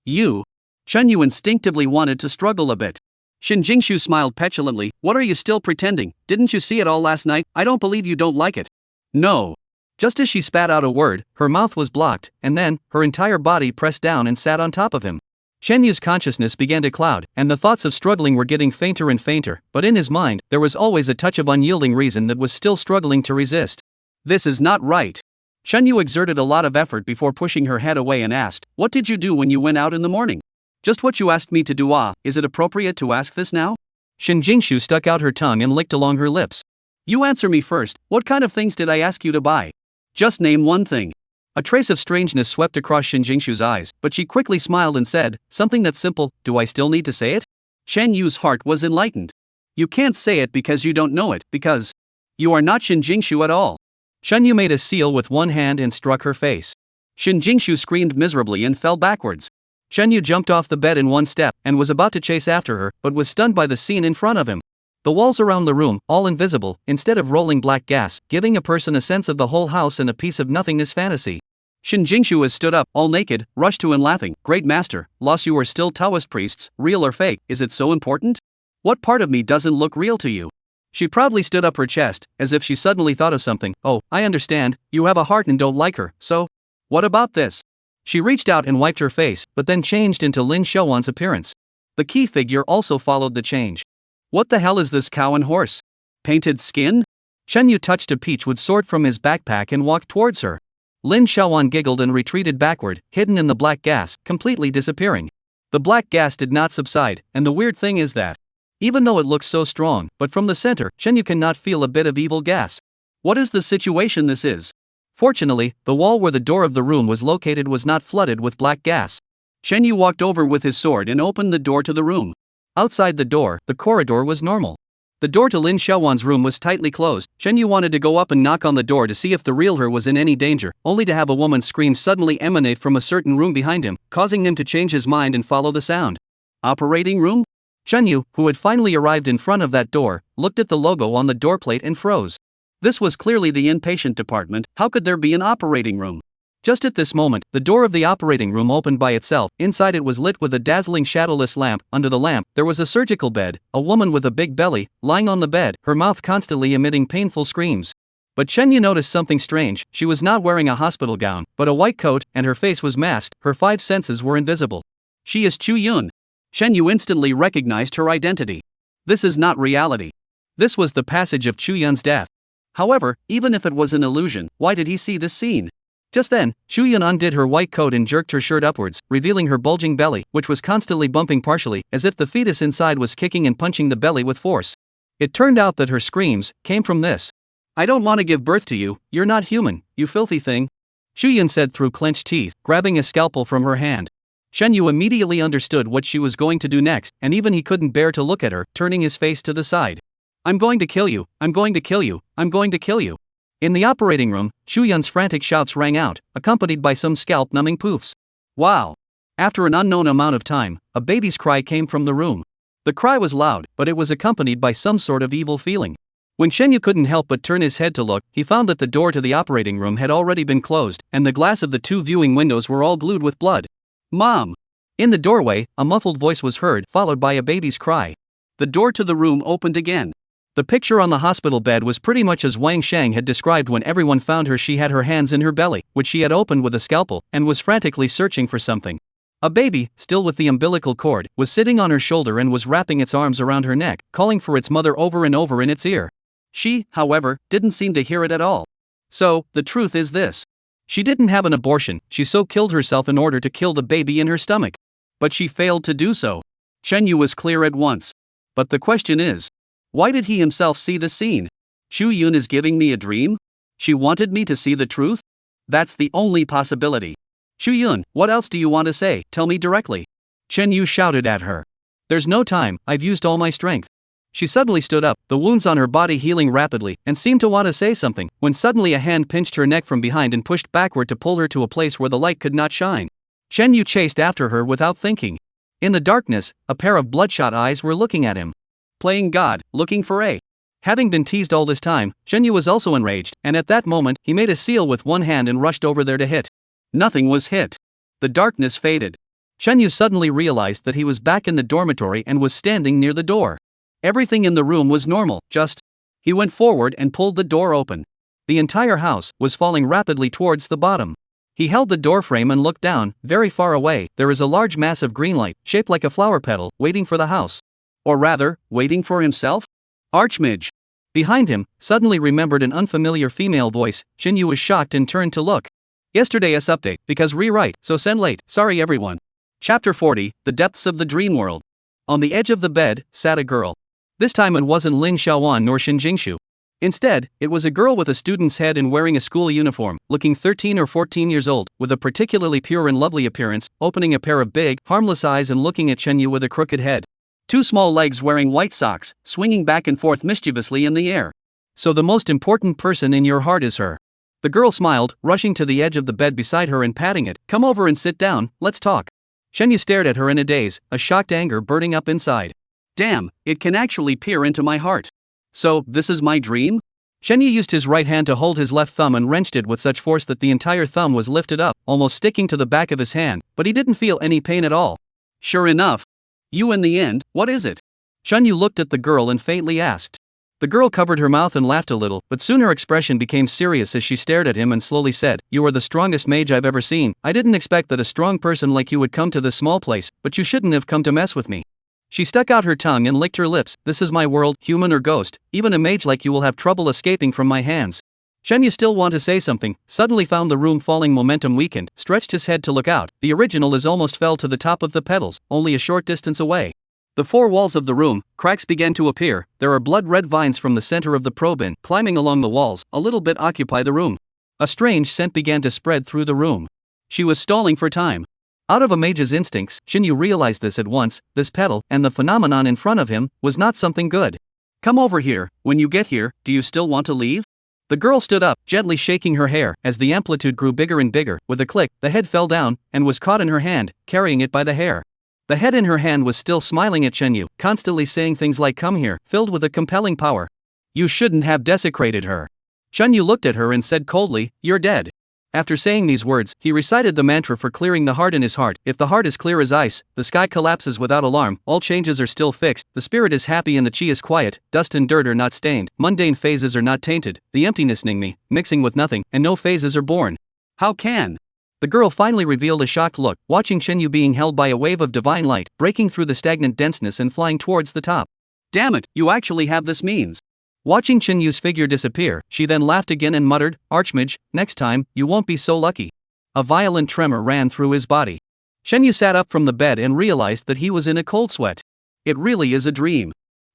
[SPEAKER 2] You? Chen Yu instinctively wanted to struggle a bit. Shin Jingshu smiled petulantly. What are you still pretending? Didn't you see it all last night? I don't believe you don't like it. No. Just as she spat out a word, her mouth was blocked, and then, her entire body pressed down and sat on top of him. Chen Yu's consciousness began to cloud, and the thoughts of struggling were getting fainter and fainter, but in his mind, there was always a touch of unyielding reason that was still struggling to resist. This is not right. Chen Yu exerted a lot of effort before pushing her head away and asked, what did you do when you went out in the morning? Just what you asked me to do. Is it appropriate to ask this now? Shin Jingshu stuck out her tongue and licked along her lips. You answer me first, what kind of things did I ask you to buy? Just name one thing. A trace of strangeness swept across Shin Jingshu's eyes, but she quickly smiled and said, something that's simple. Do I still need to say it? Chen Yu's heart was enlightened. You can't say it because you don't know it, because you are not Shin Jingshu at all. Chen Yu made a seal with one hand and struck her face. Shin Jingshu screamed miserably and fell backwards. Chen Yu jumped off the bed in one step and was about to chase after her, but was stunned by the scene in front of him. The walls around the room, all invisible, instead of rolling black gas, giving a person a sense of the whole house and a piece of nothingness fantasy. Shin Jingshu has stood up, all naked, rushed to him laughing. Great master, lost you are still Taoist priests, real or fake, is it so important? What part of me doesn't look real to you? She proudly stood up her chest, as if she suddenly thought of something. Oh, I understand, you have a heart and don't like her, so? What about this? She reached out and wiped her face, but then changed into Lin Xiaowan's appearance. The key figure also followed the change. What the hell is this cow and horse? Painted skin? Chen Yu touched a peachwood sword from his backpack and walked towards her. Lin Xiaowan giggled and retreated backward, hidden in the black gas, completely disappearing. The black gas did not subside, and the weird thing is that, even though it looks so strong, but from the center, Chen Yu cannot feel a bit of evil gas. What is the situation this is? Fortunately, the wall where the door of the room was located was not flooded with black gas. Chen Yu walked over with his sword and opened the door to the room. Outside the door, the corridor was normal. The door to Lin Xiaowan's room was tightly closed. Chen Yu wanted to go up and knock on the door to see if the real her was in any danger, only to have a woman's scream suddenly emanate from a certain room behind him, causing him to change his mind and follow the sound. Operating room? Chen Yu, who had finally arrived in front of that door, looked at the logo on the doorplate and froze. This was clearly the inpatient department. How could there be an operating room? Just at this moment, the door of the operating room opened by itself. Inside it was lit with a dazzling shadowless lamp. Under the lamp, there was a surgical bed, a woman with a big belly, lying on the bed, her mouth constantly emitting painful screams. But Chen Yu noticed something strange. She was not wearing a hospital gown, but a white coat, and her face was masked. Her 5 senses were invisible. She is Chu Yun. Chen Yu instantly recognized her identity. This is not reality. This was the passage of Chu Yun's death. However, even if it was an illusion, why did he see this scene? Just then, Chu Yun undid her white coat and jerked her shirt upwards, revealing her bulging belly, which was constantly bumping partially, as if the fetus inside was kicking and punching the belly with force. It turned out that her screams came from this. "I don't want to give birth to you, you're not human, you filthy thing," Chu Yun said through clenched teeth, grabbing a scalpel from her hand. Chen Yu immediately understood what she was going to do next, and even he couldn't bear to look at her, turning his face to the side. "I'm going to kill you, I'm going to kill you, I'm going to kill you." In the operating room, Chu Yun's frantic shouts rang out, accompanied by some scalp-numbing poofs. Wow! After an unknown amount of time, a baby's cry came from the room. The cry was loud, but it was accompanied by some sort of evil feeling. When Chen Yu couldn't help but turn his head to look, he found that the door to the operating room had already been closed, and the glass of the 2 viewing windows were all glued with blood. "Mom!" In the doorway, a muffled voice was heard, followed by a baby's cry. The door to the room opened again. The picture on the hospital bed was pretty much as Wang Shang had described when everyone found her. She had her hands in her belly, which she had opened with a scalpel, and was frantically searching for something. A baby, still with the umbilical cord, was sitting on her shoulder and was wrapping its arms around her neck, calling for its mother over and over in its ear. She, however, didn't seem to hear it at all. So, the truth is this. She didn't have an abortion, she so killed herself in order to kill the baby in her stomach. But she failed to do so. Chen Yu was clear at once. But the question is, why did he himself see the scene? Chu Yun is giving me a dream? She wanted me to see the truth? That's the only possibility. Chu Yun, what else do you want to say? Tell me directly. Chen Yu shouted at her. There's no time, I've used all my strength. She suddenly stood up, the wounds on her body healing rapidly, and seemed to want to say something, when suddenly a hand pinched her neck from behind and pushed backward to pull her to a place where the light could not shine. Chen Yu chased after her without thinking. In the darkness, a pair of bloodshot eyes were looking at him. Playing God, looking for a. Having been teased all this time, Chen Yu was also enraged, and at that moment, he made a seal with one hand and rushed over there to hit. Nothing was hit. The darkness faded. Chen Yu suddenly realized that he was back in the dormitory and was standing near the door. Everything in the room was normal, just. He went forward and pulled the door open. The entire house was falling rapidly towards the bottom. He held the doorframe and looked down. Very far away, there is a large mass of green light, shaped like a flower petal, waiting for the house. Or rather, waiting for himself? Archmage. Behind him, suddenly remembered an unfamiliar female voice. Chen Yu was shocked and turned to look. Yesterday's update, because rewrite, so send late, sorry everyone. Chapter 40, The Depths of the Dream World. On the edge of the bed, sat a girl. This time it wasn't Lin Xiaowan nor Xin Jingshu. Instead, it was a girl with a student's head and wearing a school uniform, looking 13 or 14 years old, with a particularly pure and lovely appearance, opening a pair of big, harmless eyes and looking at Chen Yu with a crooked head. 2 small legs wearing white socks, swinging back and forth mischievously in the air. So the most important person in your heart is her. The girl smiled, rushing to the edge of the bed beside her and patting it. Come over and sit down, let's talk. Chen Yu stared at her in a daze, a shocked anger burning up inside. Damn, it can actually peer into my heart. So, this is my dream? Chen Yu used his right hand to hold his left thumb and wrenched it with such force that the entire thumb was lifted up, almost sticking to the back of his hand, but he didn't feel any pain at all. Sure enough. You in the end, what is it? Chen Yu looked at the girl and faintly asked. The girl covered her mouth and laughed a little, but soon her expression became serious as she stared at him and slowly said, You are the strongest mage I've ever seen. I didn't expect that a strong person like you would come to this small place, but you shouldn't have come to mess with me. She stuck out her tongue and licked her lips. This is my world, human or ghost, even a mage like you will have trouble escaping from my hands. Chen Yu still wanted to say something, suddenly found the room falling, momentum weakened, stretched his head to look out. The original is almost fell to the top of the petals, only a short distance away. The 4 walls of the room, cracks began to appear. There are blood-red vines from the center of the probe climbing along the walls, a little bit occupy the room. A strange scent began to spread through the room. She was stalling for time. Out of a mage's instincts, Chen Yu realized this at once. This petal, and the phenomenon in front of him, was not something good. Come over here. When you get here, do you still want to leave? The girl stood up, gently shaking her hair. As the amplitude grew bigger and bigger, with a click, the head fell down, and was caught in her hand, carrying it by the hair. The head in her hand was still smiling at Chen Yu, constantly saying things like come here, filled with a compelling power. You shouldn't have desecrated her. Chen Yu looked at her and said coldly, You're dead. After saying these words, he recited the mantra for clearing the heart in his heart. If the heart is clear as ice, the sky collapses without alarm, all changes are still fixed, the spirit is happy and the chi is quiet, dust and dirt are not stained, mundane phases are not tainted, the emptiness me, mixing with nothing, and no phases are born. How can? The girl finally revealed a shocked look, watching Shenyu being held by a wave of divine light, breaking through the stagnant denseness and flying towards the top. Damn it, you actually have this means. Watching Shenyu's figure disappear, she then laughed again and muttered, Archmage, next time, you won't be so lucky. A violent tremor ran through his body. Shenyu sat up from the bed and realized that he was in a cold sweat. It really is a dream.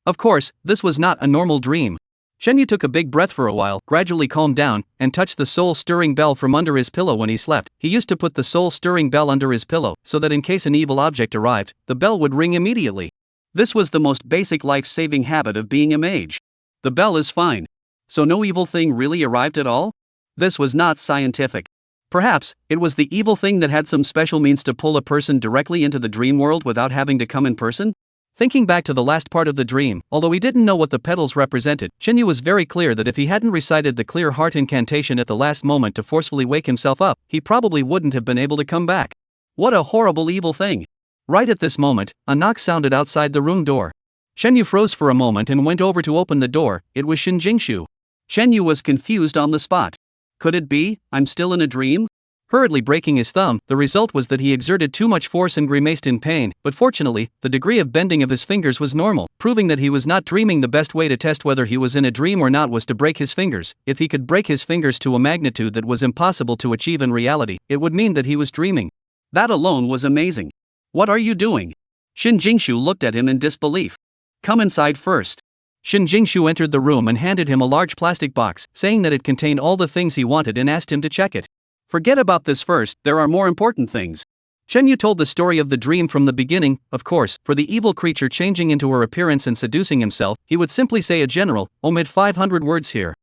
[SPEAKER 2] Of course, this was not a normal dream. Shenyu took a big breath for a while, gradually calmed down, and touched the soul-stirring bell from under his pillow when he slept. He used to put the soul-stirring bell under his pillow, so that in case an evil object arrived, the bell would ring immediately. This was the most basic life-saving habit of being a mage. The bell is fine. So no evil thing really arrived at all? This was not scientific. Perhaps, it was the evil thing that had some special means to pull a person directly into the dream world without having to come in person? Thinking back to the last part of the dream, although he didn't know what the petals represented, Shenyu was very clear that if he hadn't recited the clear heart incantation at the last moment to forcefully wake himself up, he probably wouldn't have been able to come back. What a horrible evil thing. Right at this moment, a knock sounded outside the room door. Shenyu froze for a moment and went over to open the door. It was Shin Jingshu. Shenyu was confused on the spot. Could it be, I'm still in a dream? Hurriedly breaking his thumb, the result was that he exerted too much force and grimaced in pain, but fortunately, the degree of bending of his fingers was normal, proving that he was not dreaming. The best way to test whether he was in a dream or not was to break his fingers. If he could break his fingers to a magnitude that was impossible to achieve in reality, it would mean that he was dreaming. That alone was amazing. What are you doing? Shin Jingshu looked at him in disbelief. Come inside first. Shin Jingshu entered the room and handed him a large plastic box, saying that it contained all the things he wanted and asked him to check it. Forget about this first, there are more important things. Shenyu told the story of the dream from the beginning. Of course, for the evil creature changing into her appearance and seducing himself, he would simply say a general, omit 500 words here.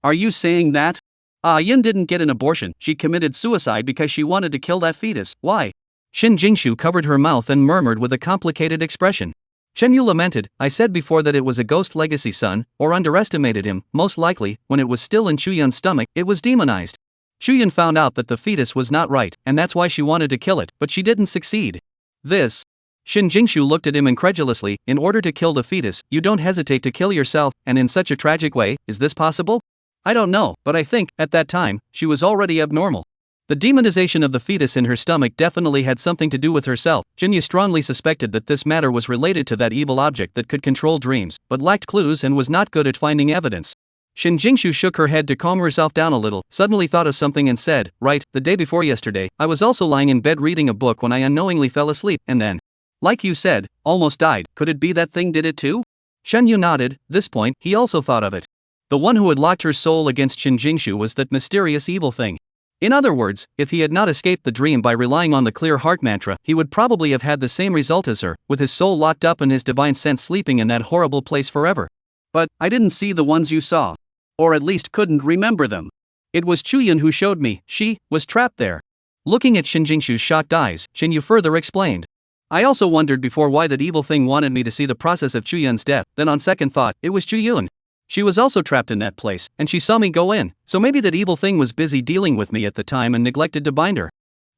[SPEAKER 2] Are you saying that? Yin didn't get an abortion, she committed suicide because she wanted to kill that fetus. Why? Shin Jingshu covered her mouth and murmured with a complicated expression. Shenyu lamented, I said before that it was a ghost legacy son, or underestimated him. Most likely, when it was still in Chuyun's stomach, it was demonized. Chuyun found out that the fetus was not right, and that's why she wanted to kill it, but she didn't succeed. This. Shin Jingshu looked at him incredulously. In order to kill the fetus, you don't hesitate to kill yourself, and in such a tragic way. Is this possible? I don't know, but I think, at that time, she was already abnormal. The demonization of the fetus in her stomach definitely had something to do with herself. Shenyu strongly suspected that this matter was related to that evil object that could control dreams, but lacked clues and was not good at finding evidence. Shin Jingshu shook her head to calm herself down a little, suddenly thought of something and said, right, the day before yesterday, I was also lying in bed reading a book when I unknowingly fell asleep, and then, like you said, almost died. Could it be that thing did it too? Shenyu nodded. This point, he also thought of it. The one who had locked her soul against Shin Jingshu was that mysterious evil thing. In other words, if he had not escaped the dream by relying on the clear heart mantra, he would probably have had the same result as her, with his soul locked up and his divine sense sleeping in that horrible place forever. But, I didn't see the ones you saw. Or at least couldn't remember them. It was Chuyun who showed me, she was trapped there. Looking at Shin Jingshu's shocked eyes, Shenyu further explained. I also wondered before why that evil thing wanted me to see the process of Chuyun's death, then on second thought, it was Chuyun. She was also trapped in that place, and she saw me go in, so maybe that evil thing was busy dealing with me at the time and neglected to bind her.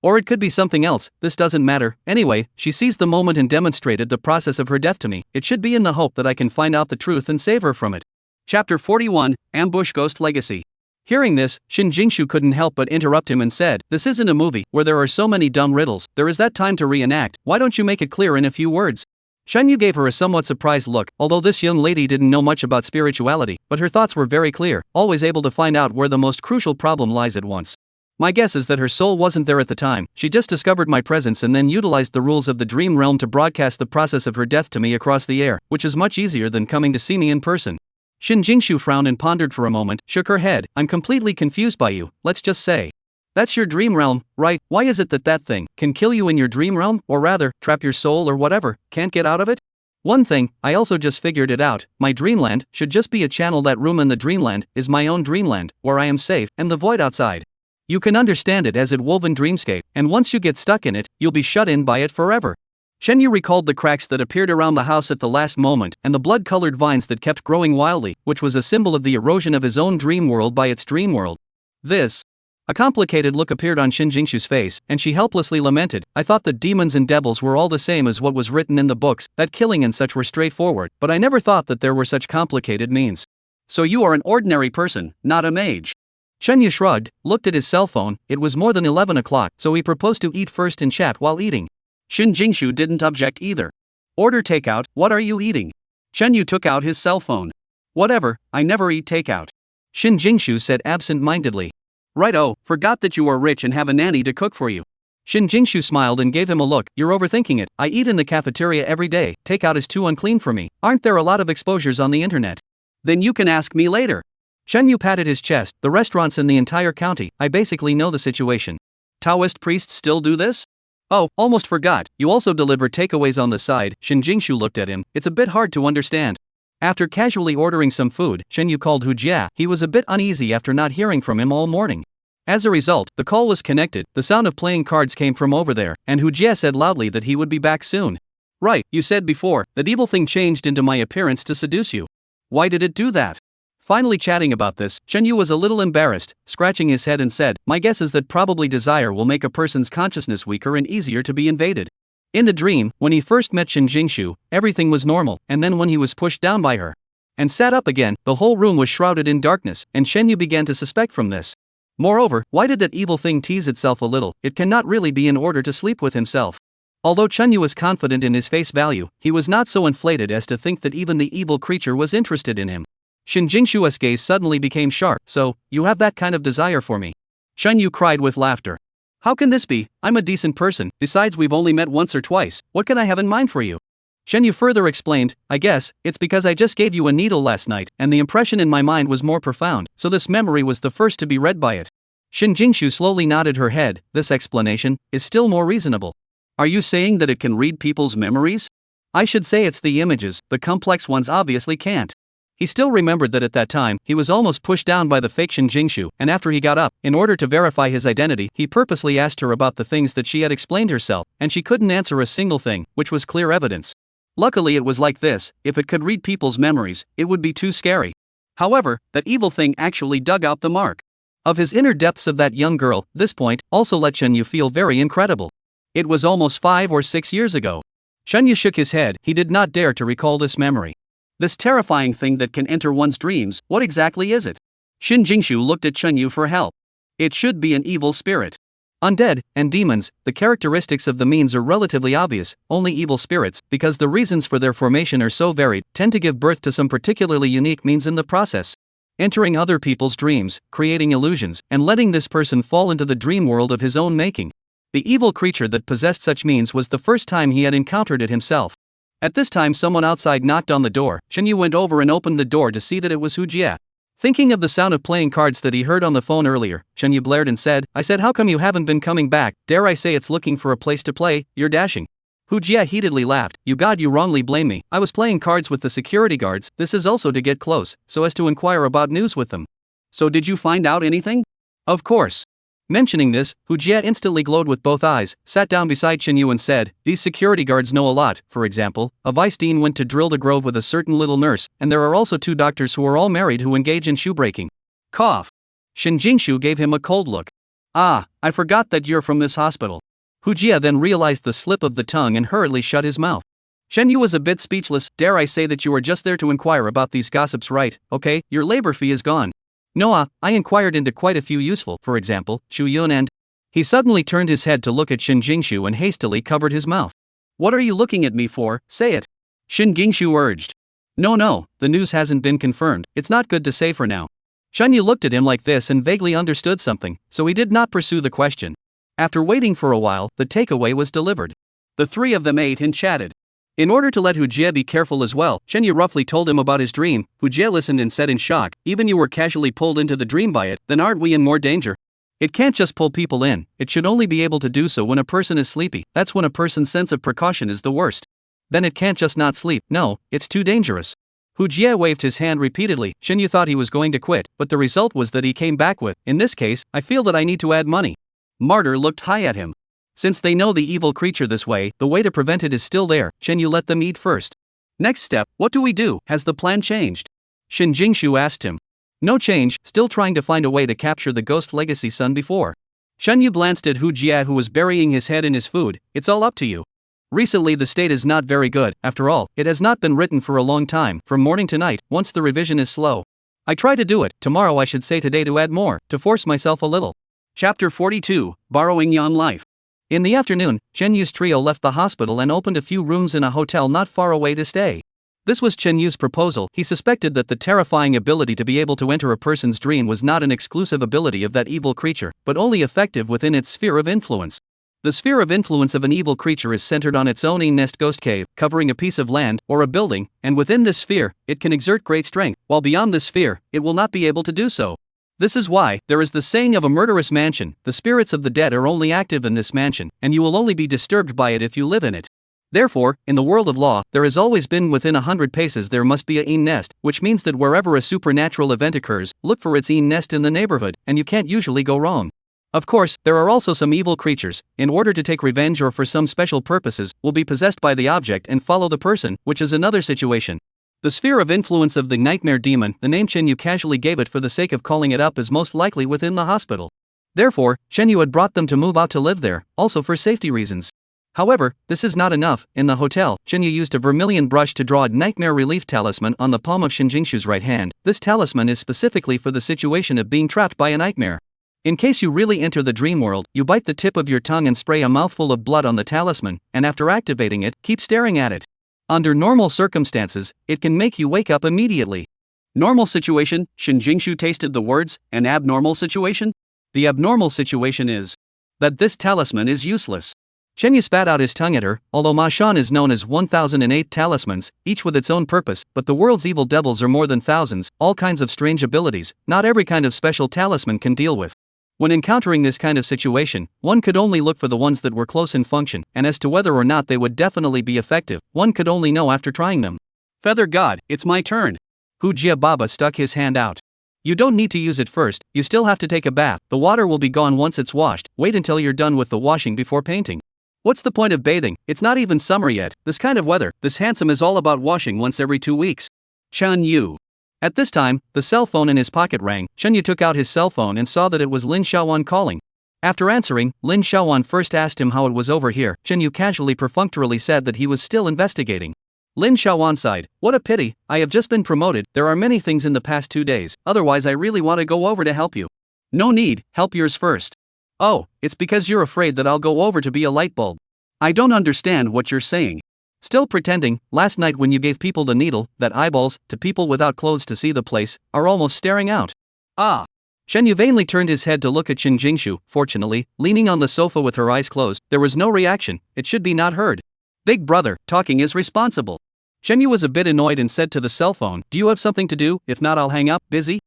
[SPEAKER 2] Or it could be something else, this doesn't matter. Anyway, she seized the moment and demonstrated the process of her death to me. It should be in the hope that I can find out the truth and save her from it. Chapter 41, Ambush Ghost Legacy. Hearing this, Shin Jingshu couldn't help but interrupt him and said, this isn't a movie, where there are so many dumb riddles, there is that time to reenact, why don't you make it clear in a few words? Shenyu gave her a somewhat surprised look, although this young lady didn't know much about spirituality, but her thoughts were very clear, always able to find out where the most crucial problem lies at once. My guess is that her soul wasn't there at the time, she just discovered my presence and then utilized the rules of the dream realm to broadcast the process of her death to me across the air, which is much easier than coming to see me in person. Shin Jingshu frowned and pondered for a moment, shook her head. I'm completely confused by you, let's just say. That's your dream realm, right? Why is it that that thing can kill you in your dream realm, or rather, trap your soul or whatever, can't get out of it? One thing, I also just figured it out, my dreamland should just be a channel. That room in the dreamland is my own dreamland, where I am safe, and the void outside. You can understand it as a woven dreamscape, and once you get stuck in it, you'll be shut in by it forever. Shenyu recalled the cracks that appeared around the house at the last moment, and the blood-colored vines that kept growing wildly, which was a symbol of the erosion of his own dream world by its dream world. This. A complicated look appeared on Shin Jingshu's face, and she helplessly lamented, I thought that demons and devils were all the same as what was written in the books, that killing and such were straightforward, but I never thought that there were such complicated means. So you are an ordinary person, not a mage. Shenyu shrugged, looked at his cell phone. It was more than 11 o'clock, so he proposed to eat first and chat while eating. Shin Jingshu didn't object either. Order takeout, what are you eating? Shenyu took out his cell phone. Whatever, I never eat takeout. Shin Jingshu said absent-mindedly. Right-oh, forgot that you are rich and have a nanny to cook for you. Shin Jingshu smiled and gave him a look. You're overthinking it. I eat in the cafeteria every day. Takeout is too unclean for me. Aren't there a lot of exposures on the internet? Then you can ask me later. Shenyu patted his chest. The restaurants in the entire county. I basically know the situation. Taoist priests still do this? Oh, almost forgot. You also deliver takeaways on the side. Shin Jingshu looked at him. It's a bit hard to understand. After casually ordering some food, Shenyu called Hu Jia. He was a bit uneasy after not hearing from him all morning. As a result, the call was connected, the sound of playing cards came from over there, and Hu Jia said loudly that he would be back soon. Right, you said before, that evil thing changed into my appearance to seduce you. Why did it do that? Finally chatting about this, Shenyu was a little embarrassed, scratching his head and said, my guess is that probably desire will make a person's consciousness weaker and easier to be invaded. In the dream, when he first met Shin Jingshu, everything was normal, and then when he was pushed down by her and sat up again, the whole room was shrouded in darkness, and Shenyu began to suspect from this. Moreover, why did that evil thing tease itself a little? It cannot really be in order to sleep with himself. Although Shenyu was confident in his face value, he was not so inflated as to think that even the evil creature was interested in him. Shin Jingshu's gaze suddenly became sharp. So, you have that kind of desire for me? Shenyu cried with laughter. How can this be? I'm a decent person, besides we've only met once or twice, what can I have in mind for you? Shenyu further explained, I guess, it's because I just gave you a needle last night, and the impression in my mind was more profound, so this memory was the first to be read by it. Shin Jingshu slowly nodded her head. This explanation is still more reasonable. Are you saying that it can read people's memories? I should say it's the images, the complex ones obviously can't. He still remembered that at that time, he was almost pushed down by the fake Shin Jingshu, and after he got up, in order to verify his identity, he purposely asked her about the things that she had explained herself, and she couldn't answer a single thing, which was clear evidence. Luckily it was like this, if it could read people's memories, it would be too scary. However, that evil thing actually dug out the mark of his inner depths of that young girl. This point also let Shenyu feel very incredible. It was almost 5 or 6 years ago. Shenyu shook his head, he did not dare to recall this memory. This terrifying thing that can enter one's dreams, what exactly is it? Shin Jingshu looked at Shenyu for help. It should be an evil spirit. Undead and demons, the characteristics of the means are relatively obvious. Only evil spirits, because the reasons for their formation are so varied, tend to give birth to some particularly unique means in the process. Entering other people's dreams, creating illusions, and letting this person fall into the dream world of his own making. The evil creature that possessed such means was the first time he had encountered it himself. At this time someone outside knocked on the door. Shenyu went over and opened the door to see that it was Hu Jia. Thinking of the sound of playing cards that he heard on the phone earlier, Shenyu blared and said, I said how come you haven't been coming back? Dare I say it's looking for a place to play, you're dashing. Hu Jia heatedly laughed, you wrongly blame me. I was playing cards with the security guards. This is also to get close, so as to inquire about news with them. So did you find out anything? Of course. Mentioning this, Hu Jia instantly glowed with both eyes, sat down beside Shenyu and said, these security guards know a lot. For example, a vice dean went to drill the grove with a certain little nurse, and there are also 2 doctors who are all married who engage in shoebreaking. Cough. Shin Jingshu gave him a cold look. Ah, I forgot that you're from this hospital. Hu Jia then realized the slip of the tongue and hurriedly shut his mouth. Shenyu was a bit speechless. Dare I say that you are just there to inquire about these gossips, right? Okay, your labor fee is gone. No, I inquired into quite a few useful, for example, Shu Yun and... He suddenly turned his head to look at Shin Jingshu and hastily covered his mouth. What are you looking at me for? Say it. Shin Jingshu urged. No, the news hasn't been confirmed, it's not good to say for now. Shenyu looked at him like this and vaguely understood something, so he did not pursue the question. After waiting for a while, the takeaway was delivered. The 3 of them ate and chatted. In order to let Hu Jia be careful as well, Shenyu roughly told him about his dream. Hu Jia listened and said in shock, even you were casually pulled into the dream by it, then aren't we in more danger? It can't just pull people in, it should only be able to do so when a person is sleepy. That's when a person's sense of precaution is the worst. Then it can't just not sleep. No, it's too dangerous. Hu Jia waved his hand repeatedly. Shenyu thought he was going to quit, but the result was that he came back with, in this case, I feel that I need to add money. Martyr looked high at him. Since they know the evil creature this way, the way to prevent it is still there. Shenyu let them eat first. Next step, what do we do? Has the plan changed? Shin Jingshu asked him. No change, still trying to find a way to capture the ghost legacy son before. Shen Yu glanced at Hu Jia, who was burying his head in his food. It's all up to you. Recently the state is not very good. After all, it has not been written for a long time, from morning to night, once the revision is slow. I try to do it, tomorrow I should say today to add more, to force myself a little. Chapter 42, Borrowing Yon Life. In the afternoon, Chen Yu's trio left the hospital and opened a few rooms in a hotel not far away to stay. This was Chen Yu's proposal. He suspected that the terrifying ability to be able to enter a person's dream was not an exclusive ability of that evil creature, but only effective within its sphere of influence. The sphere of influence of an evil creature is centered on its own nest ghost cave, covering a piece of land or a building, and within this sphere, it can exert great strength, while beyond this sphere, it will not be able to do so. This is why there is the saying of a murderous mansion: the spirits of the dead are only active in this mansion, and you will only be disturbed by it if you live in it. Therefore, in the world of law, there has always been within 100 paces there must be a nest, which means that wherever a supernatural event occurs, look for its nest in the neighborhood, and you can't usually go wrong. Of course, there are also some evil creatures, in order to take revenge or for some special purposes, will be possessed by the object and follow the person, which is another situation. The sphere of influence of the nightmare demon, the name Chen Yu casually gave it for the sake of calling it up, is most likely within the hospital. Therefore, Chen Yu had brought them to move out to live there, also for safety reasons. However, this is not enough. In the hotel, Chen Yu used a vermilion brush to draw a nightmare relief talisman on the palm of Shin Jingshu's right hand. This talisman is specifically for the situation of being trapped by a nightmare. In case you really enter the dream world, you bite the tip of your tongue and spray a mouthful of blood on the talisman, and after activating it, keep staring at it. Under normal circumstances, it can make you wake up immediately. Normal situation, Shin Jingshu tasted the words. An abnormal situation? The abnormal situation is that this talisman is useless. Chen Yu spat out his tongue at her. Although Ma Shan is known as 1008 talismans, each with its own purpose, but the world's evil devils are more than thousands, all kinds of strange abilities, not every kind of special talisman can deal with. When encountering this kind of situation, one could only look for the ones that were close in function, and as to whether or not they would definitely be effective, one could only know after trying them. Feather God, it's my turn. Hu Jia Baba stuck his hand out. You don't need to use it first, you still have to take a bath, the water will be gone once it's washed, wait until you're done with the washing before painting. What's the point of bathing? It's not even summer yet. This kind of weather, this handsome is all about washing once every 2 weeks. Chen Yu. At this time, the cell phone in his pocket rang. Chen Yu took out his cell phone and saw that it was Lin Xiaowan calling. After answering, Lin Xiaowan first asked him how it was over here. Chen Yu casually perfunctorily said that he was still investigating. Lin Xiaowan sighed. What a pity, I have just been promoted. There are many things in the past 2 days, otherwise I really want to go over to help you. No need, help yours first. Oh, it's because you're afraid that I'll go over to be a light bulb. I don't understand what you're saying. Still pretending, last night when you gave people the needle, that eyeballs, to people without clothes to see the place, are almost staring out. Ah. Shen Yu vainly turned his head to look at Shin Jingshu. Fortunately, leaning on the sofa with her eyes closed, there was no reaction. It should be not heard. Big brother, talking is responsible. Shen Yu was a bit annoyed and said to the cell phone, do you have something to do? If not, I'll hang up. Busy?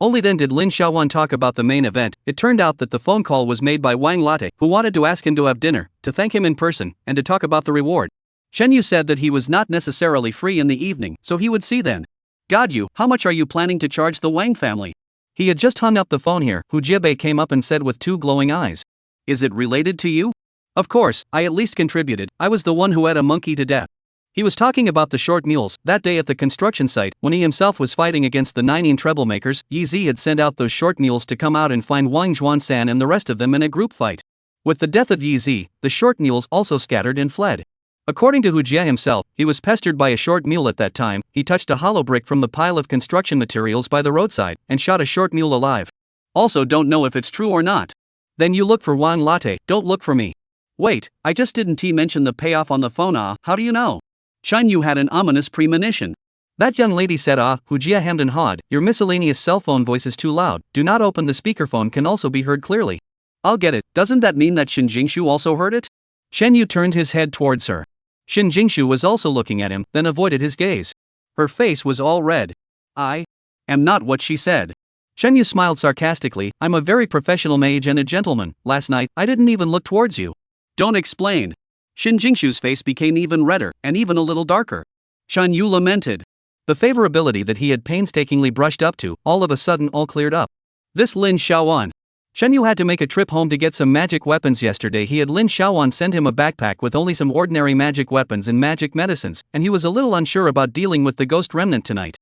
[SPEAKER 2] Only then did Lin Xiaowan talk about the main event. It turned out that the phone call was made by Wang Latte, who wanted to ask him to have dinner, to thank him in person, and to talk about the reward. Shen Yu said that he was not necessarily free in the evening, so he would see then. God Yu, how much are you planning to charge the Wang family? He had just hung up the phone here. Hu Jiabei came up and said with 2 glowing eyes. Is it related to you? Of course, I at least contributed. I was the one who had a monkey to death. He was talking about the short mules. That day at the construction site, when he himself was fighting against the 9 troublemakers, Yi Zi had sent out those short mules to come out and find Wang Zhuansan and the rest of them in a group fight. With the death of Yi Zi, the short mules also scattered and fled. According to Hu Jia himself, he was pestered by a short mule at that time. He touched a hollow brick from the pile of construction materials by the roadside, and shot a short mule alive. Also don't know if it's true or not. Then you look for Wang Latte, don't look for me. Wait, I just didn't mention the payoff on the phone. How do you know? Chen Yu had an ominous premonition. That young lady said Hu Jia hemmed and hawed, your miscellaneous cell phone voice is too loud, do not open the speakerphone can also be heard clearly. I'll get it, doesn't that mean that Shin Jingshu also heard it? Shen Yu turned his head towards her. Shin Jingshu was also looking at him, then avoided his gaze. Her face was all red. I am not what she said. Shen Yu smiled sarcastically, I'm a very professional mage and a gentleman, last night, I didn't even look towards you. Don't explain. Shin Jingshu's face became even redder, and even a little darker. Shen Yu lamented. The favorability that he had painstakingly brushed up to, all of a sudden all cleared up. This Lin Xiaowan. Shen Yu had to make a trip home to get some magic weapons yesterday. He had Lin Xiaowan send him a backpack with only some ordinary magic weapons and magic medicines, and he was a little unsure about dealing with the ghost remnant tonight.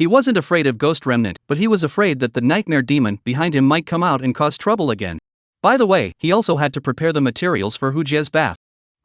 [SPEAKER 2] He wasn't afraid of Ghost Remnant, but he was afraid that the nightmare demon behind him might come out and cause trouble again. By the way, he also had to prepare the materials for Hujie's bath.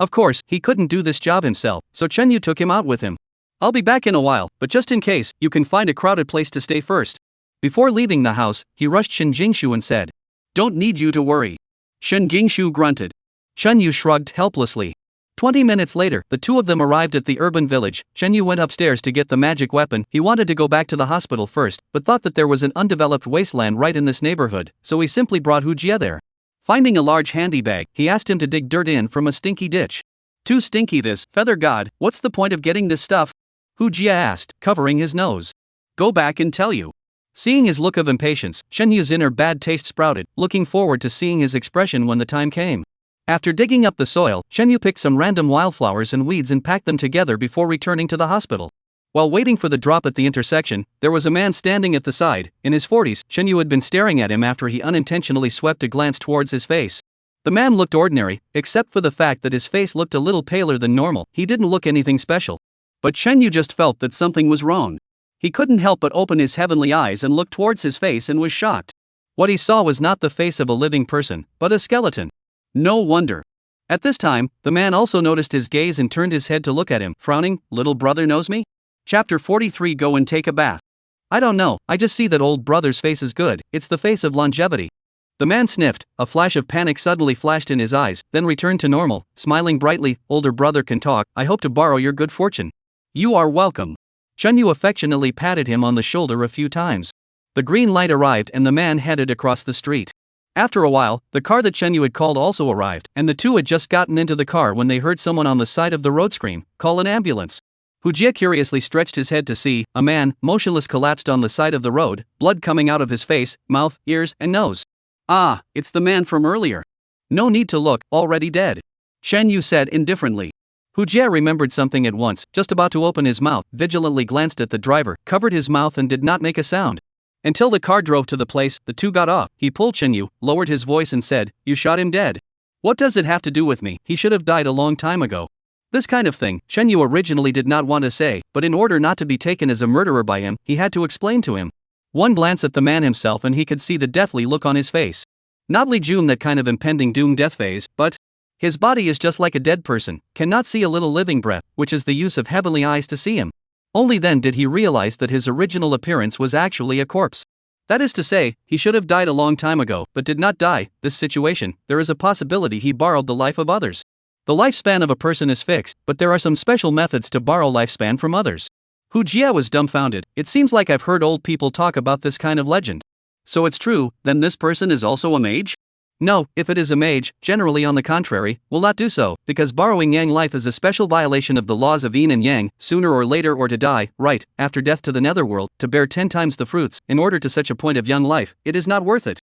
[SPEAKER 2] Of course, he couldn't do this job himself, so Chenyu took him out with him. I'll be back in a while, but just in case, you can find a crowded place to stay first. Before leaving the house, he rushed Shin Jingshu and said, "Don't need you to worry." Shin Jingshu grunted. Chenyu shrugged helplessly. 20 minutes later, the two of them arrived at the urban village. Chenyu went upstairs to get the magic weapon. He wanted to go back to the hospital first, but thought that there was an undeveloped wasteland right in this neighborhood, so he simply brought Hujie there. Finding a large handy bag, he asked him to dig dirt in from a stinky ditch. "Too stinky this, feather god, what's the point of getting this stuff?" Hujie asked, covering his nose. "Go back and tell you." Seeing his look of impatience, Chenyu's inner bad taste sprouted, looking forward to seeing his expression when the time came. After digging up the soil, Chenyu picked some random wildflowers and weeds and packed them together before returning to the hospital. While waiting for the drop at the intersection, there was a man standing at the side. In his 40s, Chenyu had been staring at him after he unintentionally swept a glance towards his face. The man looked ordinary, except for the fact that his face looked a little paler than normal. He didn't look anything special. But Chenyu just felt that something was wrong. He couldn't help but open his heavenly eyes and look towards his face and was shocked. What he saw was not the face of a living person, but a skeleton. No wonder. At this time, the man also noticed his gaze and turned his head to look at him, frowning. "Little brother knows me?" Chapter 43. Go and take a bath. "I don't know, I just see that old brother's face is good, it's the face of longevity." The man sniffed, a flash of panic suddenly flashed in his eyes, then returned to normal, smiling brightly. "Older brother can talk, I hope to borrow your good fortune." "You are welcome." Chenyu affectionately patted him on the shoulder a few times. The green light arrived and the man headed across the street. After a while, the car that Chenyu had called also arrived, and the two had just gotten into the car when they heard someone on the side of the road scream, "Call an ambulance." Hujie curiously stretched his head to see. A man, motionless, collapsed on the side of the road, blood coming out of his face, mouth, ears, and nose. "Ah, it's the man from earlier. No need to look, already dead," Chenyu said indifferently. Hujie remembered something at once, just about to open his mouth, vigilantly glanced at the driver, covered his mouth and did not make a sound. Until the car drove to the place, the two got off. He pulled Chenyu, lowered his voice and said, "You shot him dead." "What does it have to do with me? He should have died a long time ago." This kind of thing, Chenyu originally did not want to say, but in order not to be taken as a murderer by him, he had to explain to him. One glance at the man himself and he could see the deathly look on his face. Not June that kind of impending doom death phase, but his body is just like a dead person, cannot see a little living breath, which is the use of heavenly eyes to see him. Only then did he realize that his original appearance was actually a corpse. That is to say, he should have died a long time ago, but did not die. This situation, there is a possibility he borrowed the life of others. The lifespan of a person is fixed, but there are some special methods to borrow lifespan from others. Hujie was dumbfounded. It seems like I've heard old people talk about this kind of legend. So it's true, then this person is also a mage? No, if it is a mage, generally on the contrary, will not do so, because borrowing yang life is a special violation of the laws of yin and yang, sooner or later or to die, right, after death to the netherworld, to bear 10 times the fruits, in order to such a point of young life, it is not worth it.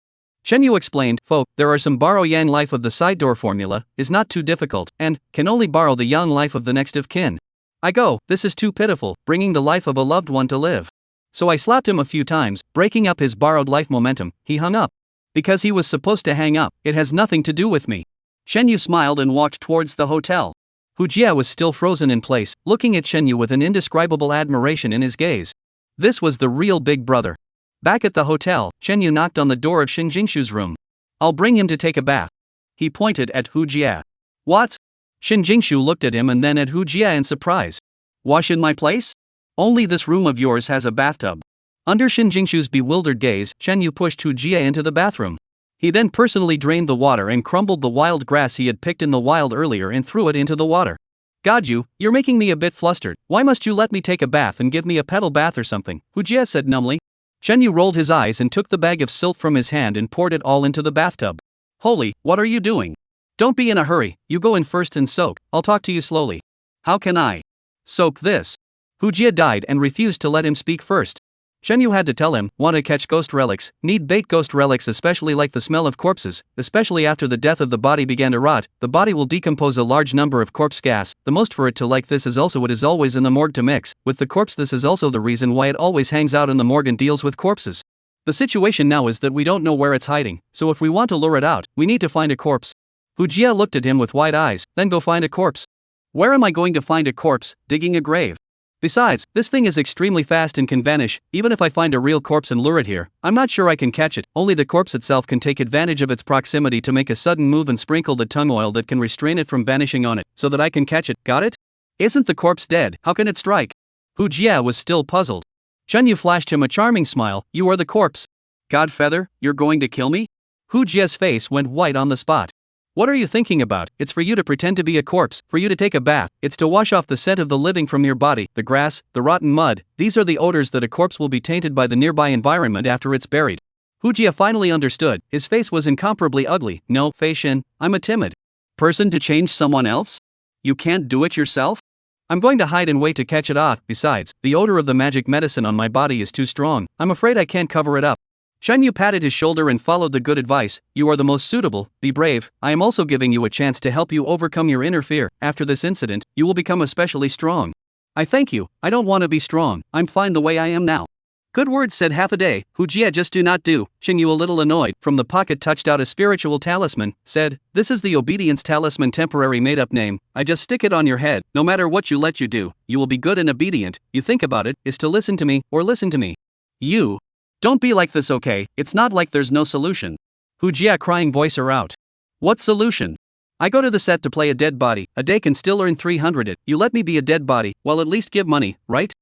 [SPEAKER 2] Chenyu explained, "Folk, there are some borrow yang life of the side door formula, is not too difficult, and, can only borrow the young life of the next of kin. I go, this is too pitiful, bringing the life of a loved one to live." So I slapped him a few times, breaking up his borrowed life momentum. He hung up. Because he was supposed to hang up, it has nothing to do with me. Chenyu smiled and walked towards the hotel. Hujie was still frozen in place, looking at Chenyu with an indescribable admiration in his gaze. This was the real big brother. Back at the hotel, Chenyu knocked on the door of Shin Jingshu's room. "I'll bring him to take a bath." He pointed at Hujie. "What?" Shin Jingshu looked at him and then at Hujie in surprise. "Wash in my place? Only this room of yours has a bathtub." Under Shin Jingshu's bewildered gaze, Chenyu pushed Hujie into the bathroom. He then personally drained the water and crumbled the wild grass he had picked in the wild earlier and threw it into the water. "God, you're making me a bit flustered. Why must you let me take a bath and give me a pedal bath or something?" Hujie said numbly. Chenyu rolled his eyes and took the bag of silt from his hand and poured it all into the bathtub. "Holy, what are you doing? Don't be in a hurry, you go in first and soak, I'll talk to you slowly." "How can I soak this?" Hujie died and refused to let him speak first. Chenyu had to tell him, "Want to catch ghost relics, need bait ghost relics, especially like the smell of corpses, especially after the death of the body began to rot, the body will decompose a large number of corpse gas, the most for it to like this is also what is always in the morgue to mix, with the corpse this is also the reason why it always hangs out in the morgue and deals with corpses. The situation now is that we don't know where it's hiding, so if we want to lure it out, we need to find a corpse." Hujie looked at him with wide eyes, "Then go find a corpse." "Where am I going to find a corpse? Digging a grave?" Besides, this thing is extremely fast and can vanish. Even if I find a real corpse and lure it here, I'm not sure I can catch it. Only the corpse itself can take advantage of its proximity to make a sudden move and sprinkle the tongue oil that can restrain it from vanishing on it, so that I can catch it. Got it? Isn't the corpse dead? How can it strike? Hu Jia was still puzzled. Chunyu flashed him a charming smile. You are the corpse. Godfeather, you're going to kill me? Hu Jia's face went white on the spot. What are you thinking about? It's for you to pretend to be a corpse, for you to take a bath, it's to wash off the scent of the living from your body, the grass, the rotten mud. These are the odors that a corpse will be tainted by the nearby environment after it's buried. Hu Jia finally understood. His face was incomparably ugly. No, Fei Shin, I'm a timid person to change someone else? You can't do it yourself? I'm going to hide and wait to catch it. Besides, the odor of the magic medicine on my body is too strong. I'm afraid I can't cover it up. Chunyu patted his shoulder and followed the good advice. You are the most suitable, be brave. I am also giving you a chance to help you overcome your inner fear. After this incident, you will become especially strong. I thank you. I don't want to be strong. I'm fine the way I am now. Good words said half a day. Hu Jia just do not do. Chunyu, a little annoyed, from the pocket touched out a spiritual talisman, said, this is the obedience talisman, temporary made-up name. I just stick it on your head. No matter what you let you do, you will be good and obedient. You think about it, is to listen to me, or listen to me. You. Don't be like this, okay? It's not like there's no solution. Hu Jia crying voice her out. What solution? I go to the set to play a dead body. A day can still earn 300. You let me be a dead body, well at least give money, right?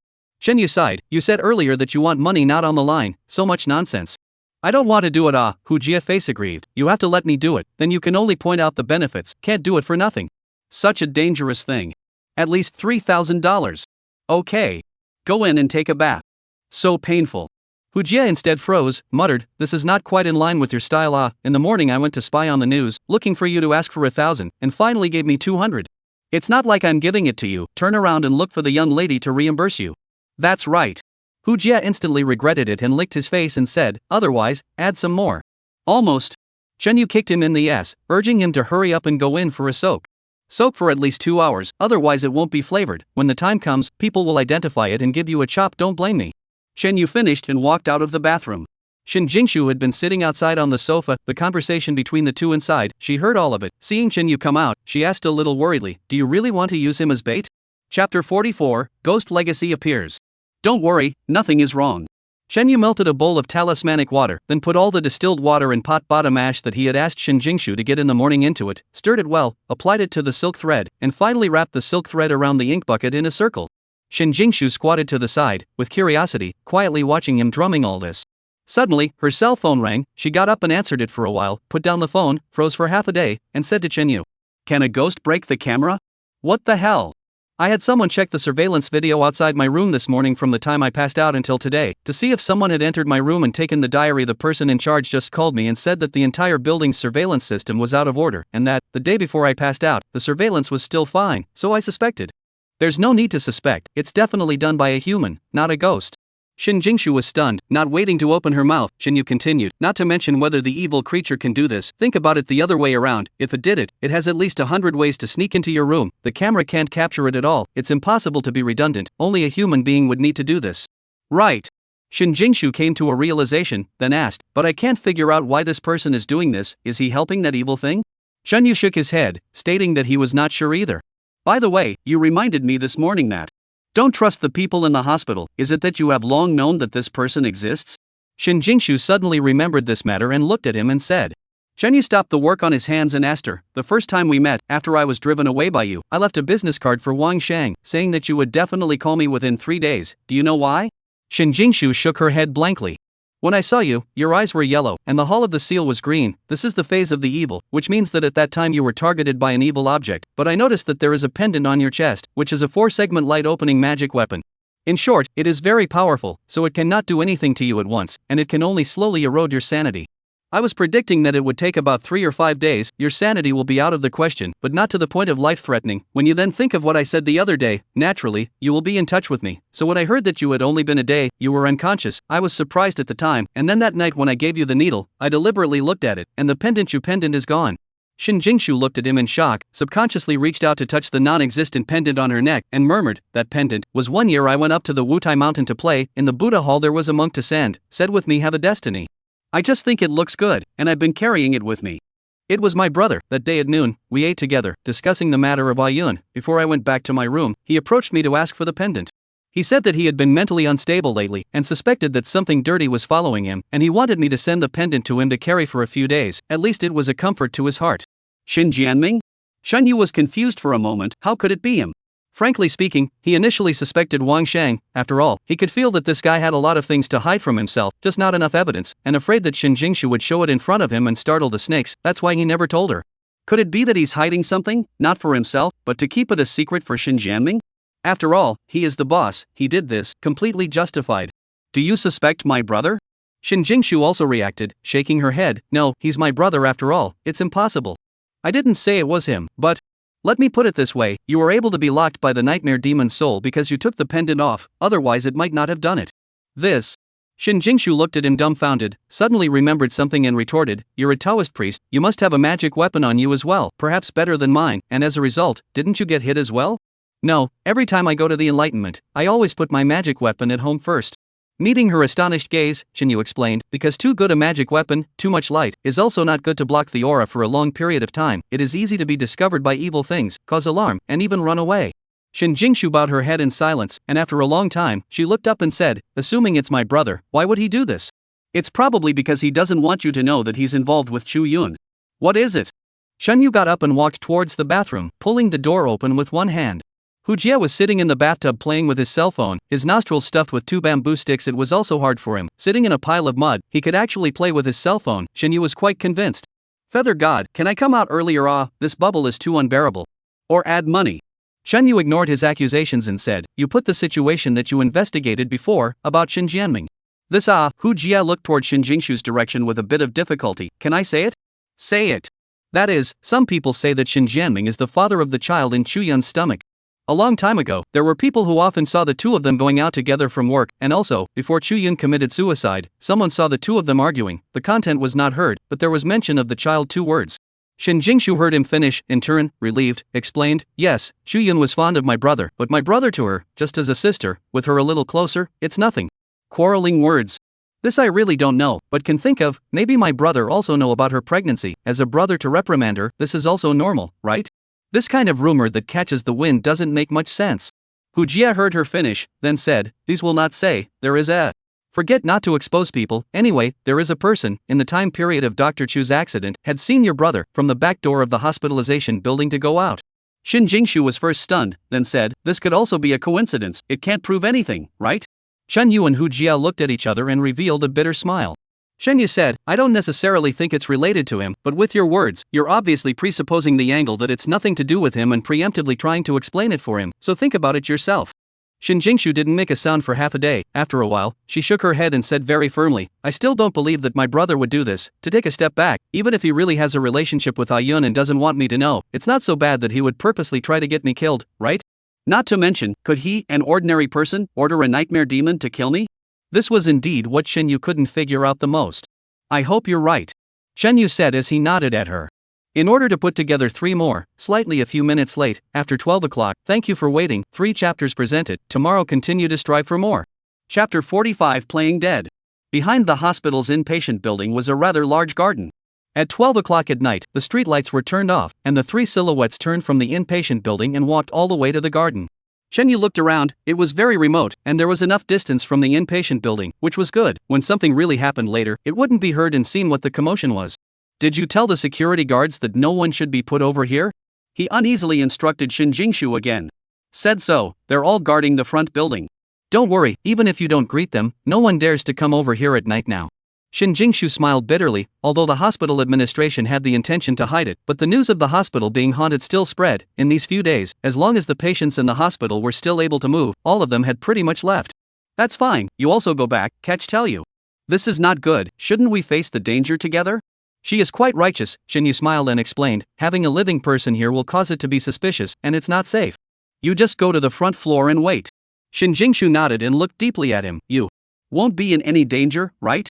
[SPEAKER 2] Chunyu sighed. You said earlier that you want money not on the line. So much nonsense. I don't want to do it. Hu Jia face aggrieved. You have to let me do it, then you can only point out the benefits. Can't do it for nothing. Such a dangerous thing. At least $3,000. Okay. Go in and take a bath. So painful. Hu Jia instead froze, muttered, this is not quite in line with your style. In the morning I went to spy on the news, looking for you to ask for 1,000, and finally gave me 200. It's not like I'm giving it to you. Turn around and look for the young lady to reimburse you. That's right. Hu Jia instantly regretted it and licked his face and said, otherwise, add some more. Almost. Chunyu kicked him in the ass, urging him to hurry up and go in for a soak. Soak for at least 2 hours, otherwise it won't be flavored. When the time comes, people will identify it and give you a chop. Don't blame me. Chunyu finished and walked out of the bathroom. Shin Jingshu had been sitting outside on the sofa, the conversation between the two inside. She heard all of it. Seeing Chunyu come out, she asked a little worriedly, do you really want to use him as bait? Chapter 44, Ghost Legacy appears. Don't worry, nothing is wrong. Chunyu melted a bowl of talismanic water, then put all the distilled water and pot bottom ash that he had asked Shin Jingshu to get in the morning into it, stirred it well, applied it to the silk thread, and finally wrapped the silk thread around the ink bucket in a circle. Shin Jingshu squatted to the side, with curiosity, quietly watching him drumming all this. Suddenly, her cell phone rang. She got up and answered it for a while, put down the phone, froze for half a day, and said to Chunyu, can a ghost break the camera? What the hell? I had someone check the surveillance video outside my room this morning from the time I passed out until today, to see if someone had entered my room and taken the diary. The person in charge just called me and said that the entire building's surveillance system was out of order, and that, the day before I passed out, the surveillance was still fine, so I suspected. There's no need to suspect, it's definitely done by a human, not a ghost. Shin Jingshu was stunned, not waiting to open her mouth. Chunyu continued, not to mention whether the evil creature can do this. Think about it the other way around. If it did it, it has at least 100 ways to sneak into your room. The camera can't capture it at all. It's impossible to be redundant. Only a human being would need to do this. Right. Shin Jingshu came to a realization, then asked, but I can't figure out why this person is doing this. Is he helping that evil thing? Chunyu shook his head, stating that he was not sure either. By the way, you reminded me this morning that. Don't trust the people in the hospital. Is it that you have long known that this person exists? Shin Jingshu suddenly remembered this matter and looked at him and said. Chunyu stopped the work on his hands and asked her, the first time we met, after I was driven away by you, I left a business card for Wang Shang, saying that you would definitely call me within 3 days. Do you know why? Shin Jingshu shook her head blankly. When I saw you, your eyes were yellow, and the hull of the seal was green. This is the phase of the evil, which means that at that time you were targeted by an evil object, but I noticed that there is a pendant on your chest, which is a 4-segment light opening magic weapon. In short, it is very powerful, so it cannot do anything to you at once, and it can only slowly erode your sanity. I was predicting that it would take about 3 or 5 days. Your sanity will be out of the question, but not to the point of life-threatening. When you then think of what I said the other day, naturally, you will be in touch with me. So when I heard that you had only been a day, you were unconscious, I was surprised at the time, and then that night when I gave you the needle, I deliberately looked at it, and the pendant is gone. Shin Jingshu looked at him in shock, subconsciously reached out to touch the non-existent pendant on her neck, and murmured, that pendant was 1 year I went up to the Wutai mountain to play. In the Buddha hall there was a monk to send, said with me have a destiny. I just think it looks good, and I've been carrying it with me. It was my brother. That day at noon, we ate together, discussing the matter of Ayun. Before I went back to my room, he approached me to ask for the pendant. He said that he had been mentally unstable lately and suspected that something dirty was following him, and he wanted me to send the pendant to him to carry for a few days. At least it was a comfort to his heart.
[SPEAKER 1] Shin Jianming?
[SPEAKER 2] Shen Yu was confused for a moment. How could it be him? Frankly speaking, he initially suspected Wang Shang. After all, he could feel that this guy had a lot of things to hide from himself, just not enough evidence, and afraid that Shin Jingshu would show it in front of him and startle the snakes. That's why he never told her. Could it be that he's hiding something, not for himself, but to keep it a secret for Shin Jianming? After all, he is the boss. He did this, completely justified. Do you suspect my brother? Shin Jingshu also reacted, shaking her head. No, he's my brother after all. It's impossible. I didn't say it was him, but let me put it this way, you were able to be locked by the nightmare demon's soul because you took the pendant off, otherwise it might not have done it. This. Shin Jingshu looked at him dumbfounded, suddenly remembered something and retorted, you're a Taoist priest, you must have a magic weapon on you as well, perhaps better than mine, and as a result, didn't you get hit as well? No, every time I go to the Enlightenment, I always put my magic weapon at home first. Meeting her astonished gaze, Shin Yu explained, because too good a magic weapon, too much light, is also not good to block the aura for a long period of time. It is easy to be discovered by evil things, cause alarm, and even run away. Shin Jingshu bowed her head in silence, and after a long time, she looked up and said, assuming it's my brother, why would he do this? It's probably because he doesn't want you to know that he's involved with Chu Yun. What is it? Shen Yu got up and walked towards the bathroom, pulling the door open with one hand. Hu Jie was sitting in the bathtub playing with his cell phone, his nostrils stuffed with 2 bamboo sticks. It was also hard for him, sitting in a pile of mud, he could actually play with his cell phone. Shin Yu was quite convinced. Feather God, can I come out earlier? This bubble is too unbearable. Or add money. Shen Yu ignored his accusations and said, you put the situation that you investigated before, about Shin Jianming. This Hu Jie looked toward Shin Jingshu's direction with a bit of difficulty. Can I say it? Say it. That is, some people say that Shin Jianming is the father of the child in Chu Yun's stomach. A long time ago, there were people who often saw the two of them going out together from work, and also, before Chu Yun committed suicide, someone saw the two of them arguing. The content was not heard, but there was mention of the child 2 words. Shin Jingshu heard him finish, in turn, relieved, explained, yes, Chu Yun was fond of my brother, but my brother to her, just as a sister, with her a little closer, it's nothing. Quarreling words. This I really don't know, but can think of, maybe my brother also know about her pregnancy, as a brother to reprimand her, this is also normal, right? This kind of rumor that catches the wind doesn't make much sense. Hu Jie heard her finish, then said, these will not say, there is a. Forget not to expose people, anyway, there is a person, in the time period of Dr. Chu's accident, had seen your brother, from the back door of the hospitalization building to go out. Shin Jingshu was first stunned, then said, this could also be a coincidence, it can't prove anything, right? Shen Yu and Hu Jie looked at each other and revealed a bitter smile. Shen Yu said, I don't necessarily think it's related to him, but with your words, you're obviously presupposing the angle that it's nothing to do with him and preemptively trying to explain it for him, so think about it yourself. Shin Jingshu didn't make a sound for half a day. After a while, she shook her head and said very firmly, I still don't believe that my brother would do this. To take a step back, even if he really has a relationship with Ayun and doesn't want me to know, it's not so bad that he would purposely try to get me killed, right? Not to mention, could he, an ordinary person, order a nightmare demon to kill me? This was indeed what Shen Yu couldn't figure out the most. I hope you're right. Shen Yu said as he nodded at her. In order to put together 3 more, slightly a few minutes late, after 12 o'clock, thank you for waiting, 3 chapters presented, tomorrow continue to strive for more. Chapter 45 Playing Dead. Behind the hospital's inpatient building was a rather large garden. At 12 o'clock at night, the streetlights were turned off, and the 3 silhouettes turned from the inpatient building and walked all the way to the garden. Shen Yu looked around, it was very remote, and there was enough distance from the inpatient building, which was good. When something really happened later, it wouldn't be heard and seen what the commotion was. Did you tell the security guards that no one should be put over here? He uneasily instructed Shin Jingshu again. Said so, they're all guarding the front building. Don't worry, even if you don't greet them, no one dares to come over here at night now. Shin Jingshu smiled bitterly, although the hospital administration had the intention to hide it, but the news of the hospital being haunted still spread. In these few days, as long as the patients in the hospital were still able to move, all of them had pretty much left. That's fine, you also go back, Catch tell you. This is not good, shouldn't we face the danger together? She is quite righteous, Shin Yu smiled and explained, having a living person here will cause it to be suspicious, and it's not safe. You just go to the front floor and wait. Shin Jingshu nodded and looked deeply at him. You won't be in any danger, right?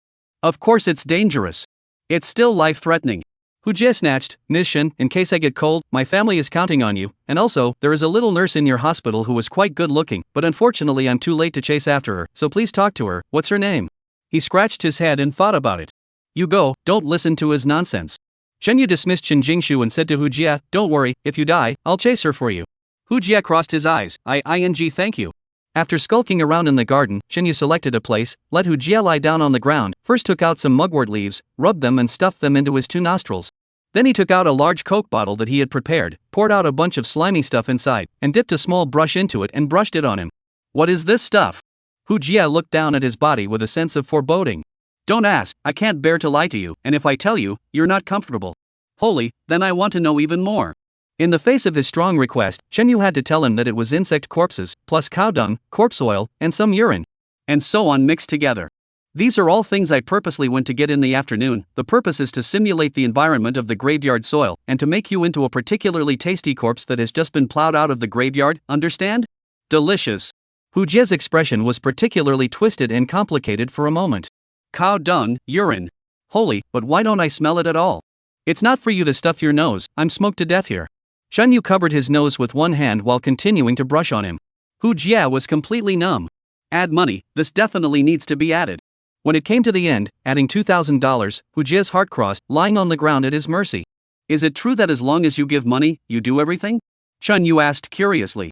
[SPEAKER 2] Of course it's dangerous. It's still life-threatening. Hu Jie snatched, Ms. Shin, in case I get cold, my family is counting on you, and also, there is a little nurse in your hospital who was quite good-looking, but unfortunately I'm too late to chase after her, so please talk to her. What's her name? He scratched his head and thought about it. You go, don't listen to his nonsense. Shen Yu dismissed Shin Jingshu and said to Hu Jie, don't worry, if you die, I'll chase her for you. Hu Jie crossed his eyes, thank you. After skulking around in the garden, Shenyu selected a place, let Hu Jie lie down on the ground, first took out some mugwort leaves, rubbed them and stuffed them into his 2 nostrils. Then he took out a large Coke bottle that he had prepared, poured out a bunch of slimy stuff inside, and dipped a small brush into it and brushed it on him. What is this stuff? Hu Jie looked down at his body with a sense of foreboding. Don't ask, I can't bear to lie to you, and if I tell you, you're not comfortable. Holy, then I want to know even more. In the face of his strong request, Shenyu had to tell him that it was insect corpses, plus cow dung, corpse oil, and some urine. And so on mixed together. These are all things I purposely went to get in the afternoon. The purpose is to simulate the environment of the graveyard soil, and to make you into a particularly tasty corpse that has just been plowed out of the graveyard, understand? Delicious. Hu Jie's expression was particularly twisted and complicated for a moment. Cow dung, urine. Holy, but why don't I smell it at all? It's not for you to stuff your nose, I'm smoked to death here. Shenyu covered his nose with one hand while continuing to brush on him. Hu Jie was completely numb. Add money, this definitely needs to be added. When it came to the end, adding $2,000, Hu Jie's heart crossed, lying on the ground at his mercy. Is it true that as long as you give money, you do everything? Shenyu asked curiously.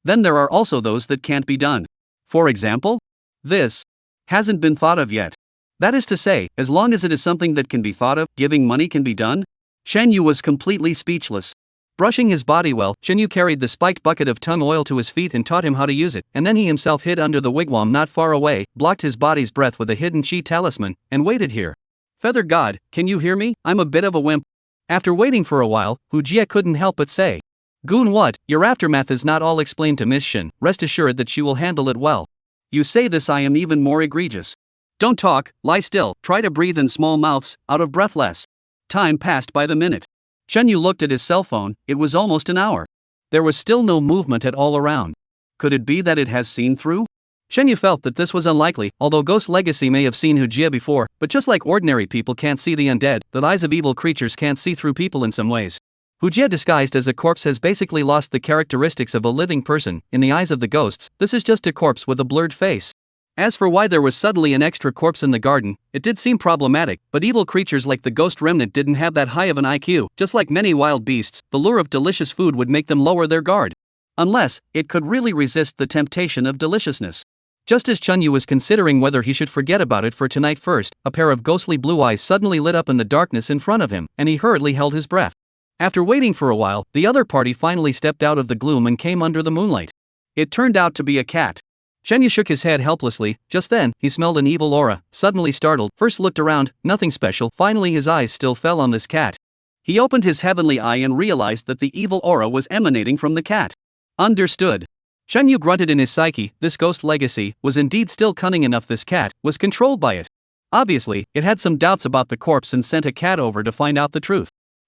[SPEAKER 2] Then there are also those that can't be done. For example? This hasn't been thought of yet. That is to say, as long as it is something that can be thought of, giving money can be done? Shenyu was completely speechless. Brushing his body well, Shenyu carried the spiked bucket of tongue oil to his feet and taught him how to use it, and then he himself hid under the wigwam not far away, blocked his body's breath with a hidden chi talisman, and waited here. Feather God, can you hear me? I'm a bit of a wimp. After waiting for a while, Hu Jie couldn't help but say. Goon what, your aftermath is not all explained to Miss Shin, rest assured that she will handle it well. You say this I am even more egregious. Don't talk, lie still, try to breathe in small mouths, out of breath less. Time passed by the minute. Shenyu looked at his cell phone, it was almost an hour. There was still no movement at all around. Could it be that it has seen through? Shenyu felt that this was unlikely, although Ghost Legacy may have seen Hu Jie before, but just like ordinary people can't see the undead, the eyes of evil creatures can't see through people in some ways. Hu Jie disguised as a corpse has basically lost the characteristics of a living person. In the eyes of the ghosts, this is just a corpse with a blurred face. As for why there was suddenly an extra corpse in the garden, it did seem problematic, but evil creatures like the ghost remnant didn't have that high of an IQ. Just like many wild beasts, the lure of delicious food would make them lower their guard. Unless, it could really resist the temptation of deliciousness. Just as Chunyu was considering whether he should forget about it for tonight first, a pair of ghostly blue eyes suddenly lit up in the darkness in front of him, and he hurriedly held his breath. After waiting for a while, the other party finally stepped out of the gloom and came under the moonlight. It turned out to be a cat. Shenyu shook his head helplessly. Just then, he smelled an evil aura, suddenly startled, first looked around, nothing special, finally his eyes still fell on this cat. He opened his heavenly eye and realized that the evil aura was emanating from the cat. Understood. Shenyu grunted in his psyche, this ghost legacy was indeed still cunning enough. This cat was controlled by it. Obviously, it had some doubts about the corpse and sent a cat over to find out the truth.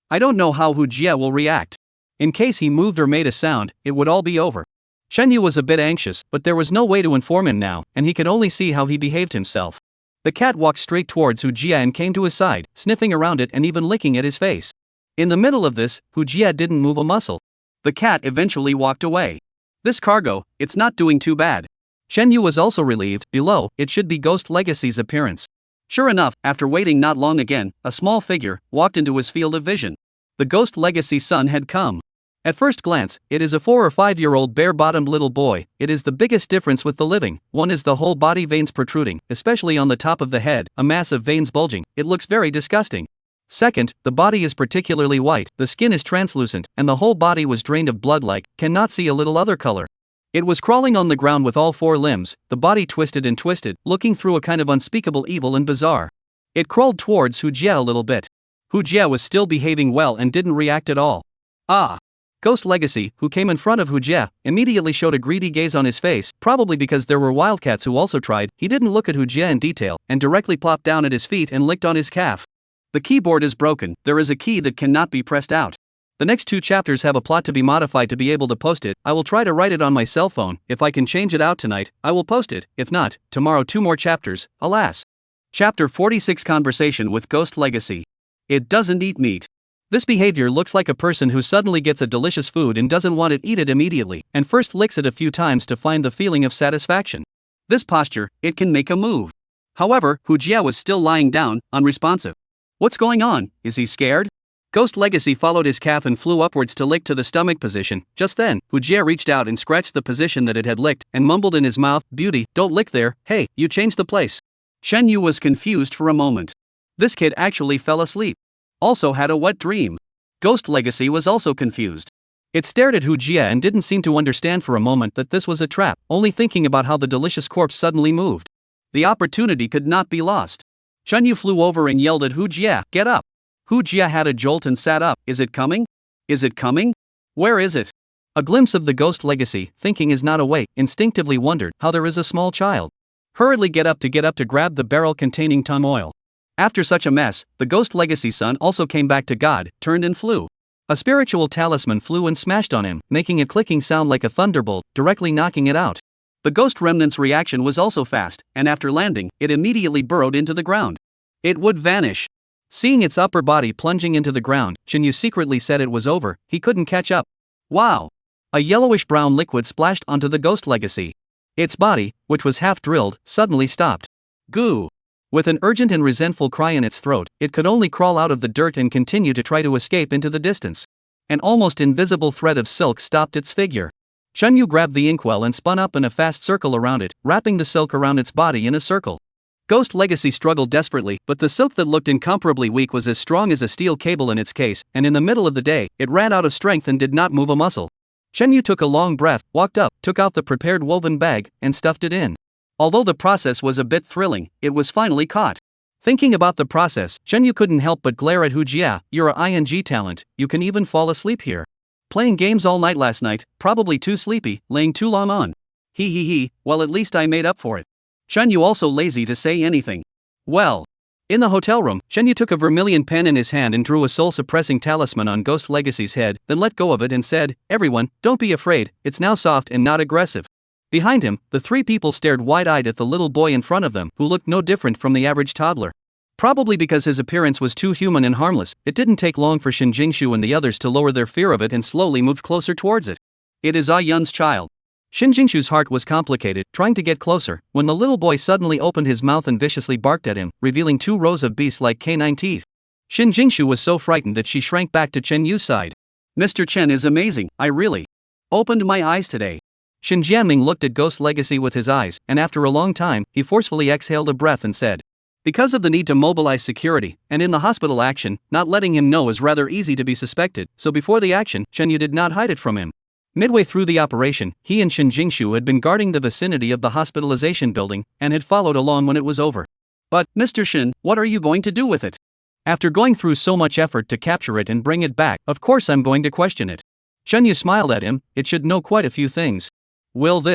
[SPEAKER 2] I don't know how Hu Jie will react. In case he moved or made a sound, it would all be over. Shenyu was a bit anxious, but there was no way to inform him now, and he could only see how he behaved himself. The cat walked straight towards Hu Jie and came to his side, sniffing around it and even licking at his face. In the middle of this, Hu Jie didn't move a muscle. The cat eventually walked away. This cargo, it's not doing too bad. Shenyu was also relieved. Below, it should be Ghost Legacy's appearance. Sure enough, after waiting not long again, a small figure walked into his field of vision. The Ghost Legacy son had come. At first glance, it is a 4 or 5-year-old bare-bottomed little boy. It is the biggest difference with the living. One is the whole body veins protruding, especially on the top of the head, a mass of veins bulging. It looks very disgusting. Second, the body is particularly white, the skin is translucent, and the whole body was drained of blood like, cannot see a little other color. It was crawling on the ground with all 4 limbs, the body twisted and twisted, looking through a kind of unspeakable evil and bizarre. It crawled towards Hu Jie a little bit. Hu Jie was still behaving well and didn't react at all. Ah! Ghost Legacy, who came in front of Hu Jie, immediately showed a greedy gaze on his face, probably because there were wildcats who also tried. He didn't look at Hu Jie in detail, and directly plopped down at his feet and licked on his calf. The keyboard is broken, there is a key that cannot be pressed out. The next 2 chapters have a plot to be modified to be able to post it. I will try to write it on my cell phone. If I can change it out tonight, I will post it. If not, tomorrow 2 more chapters, alas. Chapter 46 Conversation with Ghost Legacy. It doesn't eat meat. This behavior looks like a person who suddenly gets a delicious food and doesn't want to eat it immediately, and first licks it a few times to find the feeling of satisfaction. This posture, it can make a move. However, Hu Jie was still lying down, unresponsive. What's going on? Is he scared? Ghost Legacy followed his calf and flew upwards to lick to the stomach position. Just then, Hujia reached out and scratched the position that it had licked and mumbled in his mouth, "Beauty, don't lick there, hey, you changed the place." Shen Yu was confused for a moment. This kid actually fell asleep. Also had a wet dream. Ghost Legacy was also confused. It stared at Hujia and didn't seem to understand for a moment that this was a trap, only thinking about how the delicious corpse suddenly moved. The opportunity could not be lost. Shen Yu flew over and yelled at Hujia, "Get up!" Hujia had a jolt and sat up. "Is it coming? Is it coming? Where is it?" A glimpse of the Ghost Legacy, thinking is not awake, instinctively wondered how there is a small child. Hurriedly get up to grab the barrel containing tom oil. After such a mess, the Ghost Legacy son also came back to God, turned and flew. A spiritual talisman flew and smashed on him, making a clicking sound like a thunderbolt, directly knocking it out. The Ghost Remnant's reaction was also fast, and after landing, it immediately burrowed into the ground. It would vanish. Seeing its upper body plunging into the ground, Shen Yu secretly said it was over, he couldn't catch up. Wow! A yellowish-brown liquid splashed onto the Ghost Legacy. Its body, which was half drilled, suddenly stopped. Goo! With an urgent and resentful cry in its throat, it could only crawl out of the dirt and continue to try to escape into the distance. An almost invisible thread of silk stopped its figure. Shen Yu grabbed the inkwell and spun up in a fast circle around it, wrapping the silk around its body in a circle. Ghost Legacy struggled desperately, but the silk that looked incomparably weak was as strong as a steel cable in its case, and in the middle of the day, it ran out of strength and did not move a muscle. Shen Yu took a long breath, walked up, took out the prepared woven bag, and stuffed it in. Although the process was a bit thrilling, it was finally caught. Thinking about the process, Shen Yu couldn't help but glare at Hujia. "You're a ing talent, you can even fall asleep here. Playing games all night last night, probably too sleepy, laying too long on. He, well at least I made up for it." Shen Yu also lazy to say anything. Well. In the hotel room, Shen Yu took a vermilion pen in his hand and drew a soul-suppressing talisman on Ghost Legacy's head, then let go of it and said, "Everyone, don't be afraid, it's now soft and not aggressive." Behind him, the three people stared wide-eyed at the little boy in front of them, who looked no different from the average toddler. Probably because his appearance was too human and harmless, it didn't take long for Shin Jingshu and the others to lower their fear of it and slowly moved closer towards it. It is Ah Yun's child. Shin Jingshu's heart was complicated, trying to get closer, when the little boy suddenly opened his mouth and viciously barked at him, revealing 2 rows of beast-like canine teeth. Shin Jingshu was so frightened that she shrank back to Chen Yu's side. "Mr. Chen is amazing, I really opened my eyes today." Shin Jianming looked at Ghost Legacy with his eyes, and after a long time, he forcefully exhaled a breath and said, "Because of the need to mobilize security, and in the hospital action, not letting him know is rather easy to be suspected, so before the action, Chen Yu did not hide it from him." Midway through the operation, he and Shin Jingshu had been guarding the vicinity of the hospitalization building, and had followed along when it was over. "But, Mr. Shin, what are you going to do with it? After going through so much effort to capture it and bring it back, of course I'm going to question it." Shen Yu smiled at him. "It should know quite a few things." "Will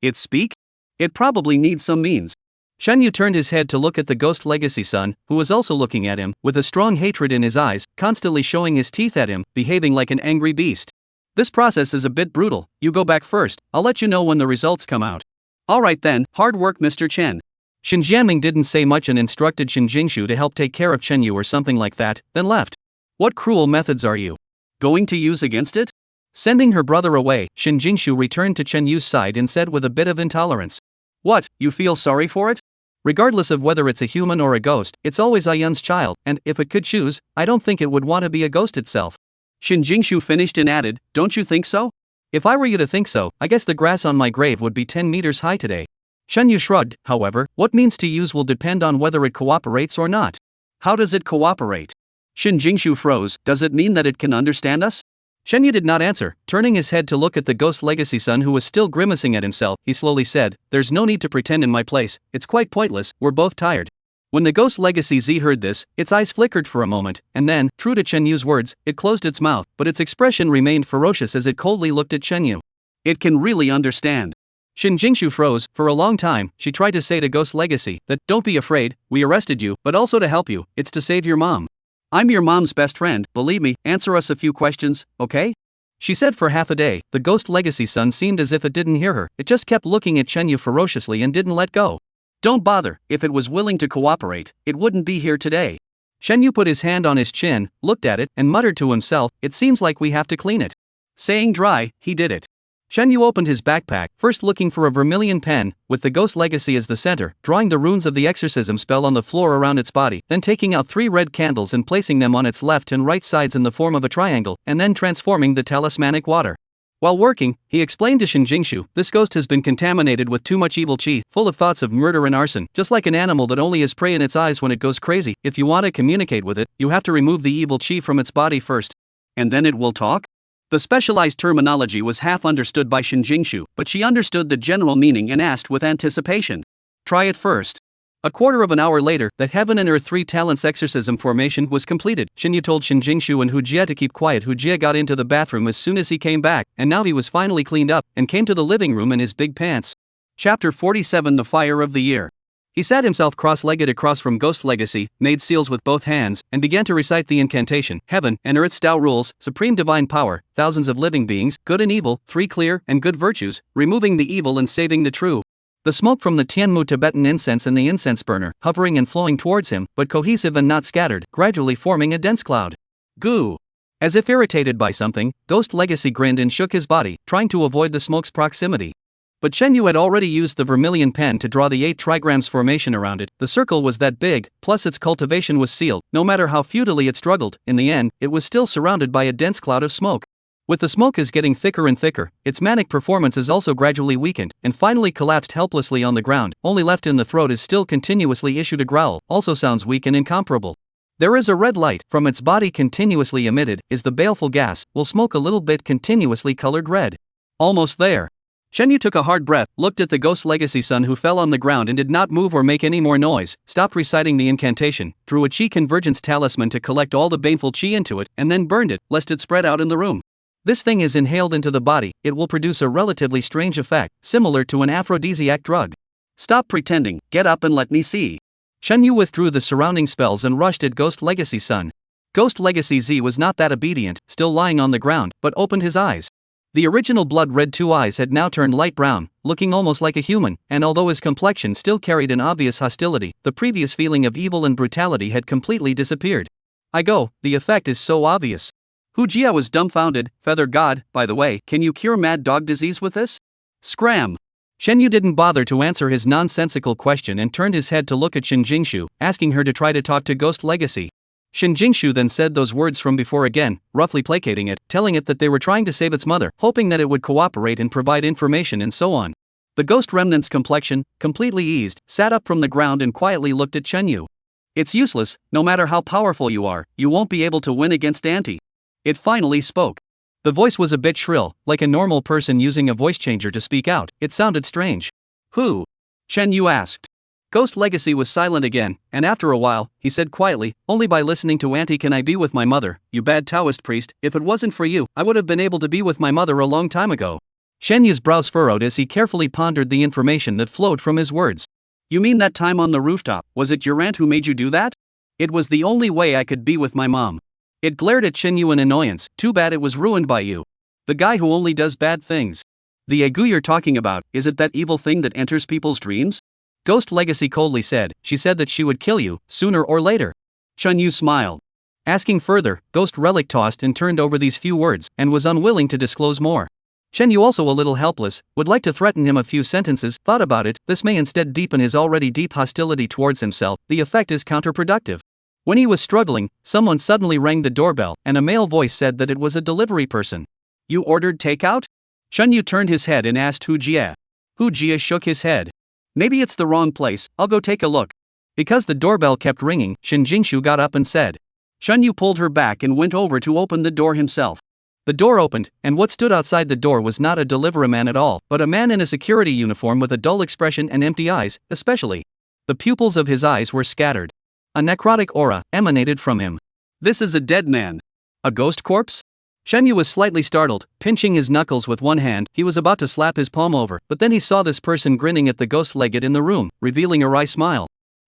[SPEAKER 2] it speak? It probably needs some means." Shen Yu turned his head to look at the Ghost Legacy son, who was also looking at him, with a strong hatred in his eyes, constantly showing his teeth at him, behaving like an angry beast. "This process is a bit brutal, you go back first, I'll let you know when the results come out." "Alright then, hard work Mr. Chen." Shin Jianming didn't say much and instructed Shin Jingshu to help take care of Chen Yu or something like that, then left. "What cruel methods are you going to use against it?" Sending her brother away, Shin Jingshu returned to Chen Yu's side and said with a bit of intolerance, "What, you feel sorry for it? Regardless of whether it's a human or a ghost, it's always Ah Yun's child, and, if it could choose, I don't think it would want to be a ghost itself." Shin Jingshu finished and added, "Don't you think so? If I were you to think so, I guess the grass on my grave would be 10 meters high today." Shen Yu shrugged. "However, what means to use will depend on whether it cooperates or not." "How does it cooperate?" Shin Jingshu froze. "Does it mean that it can understand us?" Shen Yu did not answer. Turning his head to look at the Ghost Legacy son who was still grimacing at himself, he slowly said, "There's no need to pretend in my place, it's quite pointless, we're both tired." When the Ghost Legacy Z heard this, its eyes flickered for a moment, and then, true to Chen Yu's words, it closed its mouth, but its expression remained ferocious as it coldly looked at Chen Yu. "It can really understand." Shin Jingshu froze. For a long time, she tried to say to Ghost Legacy that, "Don't be afraid, we arrested you, but also to help you, it's to save your mom. I'm your mom's best friend, believe me, answer us a few questions, okay?" She said for half a day. The Ghost Legacy son seemed as if it didn't hear her, it just kept looking at Chen Yu ferociously and didn't let go. "Don't bother, if it was willing to cooperate, it wouldn't be here today." Shen Yu put his hand on his chin, looked at it, and muttered to himself, "It seems like we have to clean it." Saying dry, he did it. Shen Yu opened his backpack, first looking for a vermilion pen, with the ghost legacy as the center, drawing the runes of the exorcism spell on the floor around its body, then taking out 3 red candles and placing them on its left and right sides in the form of a triangle, and then transforming the talismanic water. While working, he explained to Shinjingshu, this ghost has been contaminated with too much evil chi, full of thoughts of murder and arson, just like an animal that only has prey in its eyes when it goes crazy. If you want to communicate with it, you have to remove the evil chi from its body first. And then it will talk? The specialized terminology was half understood by Shinjingshu, but she understood the general meaning and asked with anticipation. Try it first. A quarter of an hour later, the Heaven and Earth 3 Talents exorcism formation was completed. Shinyu told Shinjingshu and Hujie to keep quiet. Hujie got into the bathroom as soon as he came back, and now he was finally cleaned up, and came to the living room in his big pants. Chapter 47 The Fire of the Year. He sat himself cross-legged across from Ghost Legacy, made seals with both hands, and began to recite the incantation. Heaven and Earth's Tao rules, supreme divine power, thousands of living beings, good and evil, 3 clear and good virtues, removing the evil and saving the true. The smoke from the Tianmu Tibetan incense and the incense burner, hovering and flowing towards him, but cohesive and not scattered, gradually forming a dense cloud. Goo! As if irritated by something, Ghost Legacy grinned and shook his body, trying to avoid the smoke's proximity. But Shen Yu had already used the vermilion pen to draw the 8 trigrams formation around it. The circle was that big, plus its cultivation was sealed. No matter how futilely it struggled, in the end, it was still surrounded by a dense cloud of smoke. With the smoke is getting thicker and thicker, its manic performance is also gradually weakened, and finally collapsed helplessly on the ground. Only left in the throat is still continuously issued a growl, also sounds weak and incomparable. There is a red light, from its body continuously emitted, is the baleful gas, will smoke a little bit continuously colored red. Almost there. Shen Yu took a hard breath, looked at the Ghost Legacy son who fell on the ground and did not move or make any more noise, stopped reciting the incantation, drew a chi convergence talisman to collect all the baneful chi into it, and then burned it, lest it spread out in the room. This thing is inhaled into the body, it will produce a relatively strange effect, similar to an aphrodisiac drug. Stop pretending, get up and let me see. Shen Yu withdrew the surrounding spells and rushed at Ghost Legacy son. Ghost Legacy Z was not that obedient, still lying on the ground, but opened his eyes. The original blood-red 2 eyes had now turned light brown, looking almost like a human, and although his complexion still carried an obvious hostility, the previous feeling of evil and brutality had completely disappeared. The effect is so obvious. Hujia was dumbfounded. Feather God, by the way, can you cure mad dog disease with this? Scram! Shen Yu didn't bother to answer his nonsensical question and turned his head to look at Shinjingshu, asking her to try to talk to Ghost Legacy. Shinjingshu then said those words from before again, roughly placating it, telling it that they were trying to save its mother, hoping that it would cooperate and provide information and so on. The ghost remnant's complexion, completely eased, sat up from the ground and quietly looked at Shen Yu. It's useless, no matter how powerful you are, you won't be able to win against Auntie. It finally spoke. The voice was a bit shrill, like a normal person using a voice changer to speak out. It sounded strange. Who? Shen Yu asked. Ghost Legacy was silent again, and after a while, he said quietly, only by listening to Auntie can I be with my mother, you bad Taoist priest. If it wasn't for you, I would have been able to be with my mother a long time ago. Shen Yu's brows furrowed as he carefully pondered the information that flowed from his words. You mean that time on the rooftop, was it your aunt who made you do that? It was the only way I could be with my mom. It glared at Shen Yu in annoyance. Too bad it was ruined by you. The guy who only does bad things. The Egu you're talking about, is it that evil thing that enters people's dreams? Ghost Legacy coldly said. She said that she would kill you, sooner or later. Shen Yu smiled. Asking further, Ghost Relic tossed and turned over these few words, and was unwilling to disclose more. Shen Yu, also a little helpless, would like to threaten him a few sentences, thought about it. This may instead deepen his already deep hostility towards himself. The effect is counterproductive. When he was struggling, someone suddenly rang the doorbell, and a male voice said that it was a delivery person. You ordered takeout? Shen Yu turned his head and asked Hujie. Hujie shook his head. Maybe it's the wrong place, I'll go take a look. Because the doorbell kept ringing, Shinjingshu got up and said. Shen Yu pulled her back and went over to open the door himself. The door opened, and what stood outside the door was not a delivery man at all, but a man in a security uniform with a dull expression and empty eyes, especially. The pupils of his eyes were scattered. A necrotic aura emanated from him. This is a dead man. A ghost corpse? Shen Yu was slightly startled, pinching his knuckles with one hand. He was about to slap his palm over, but then he saw this person grinning at the ghost legate in the room, revealing a wry smile.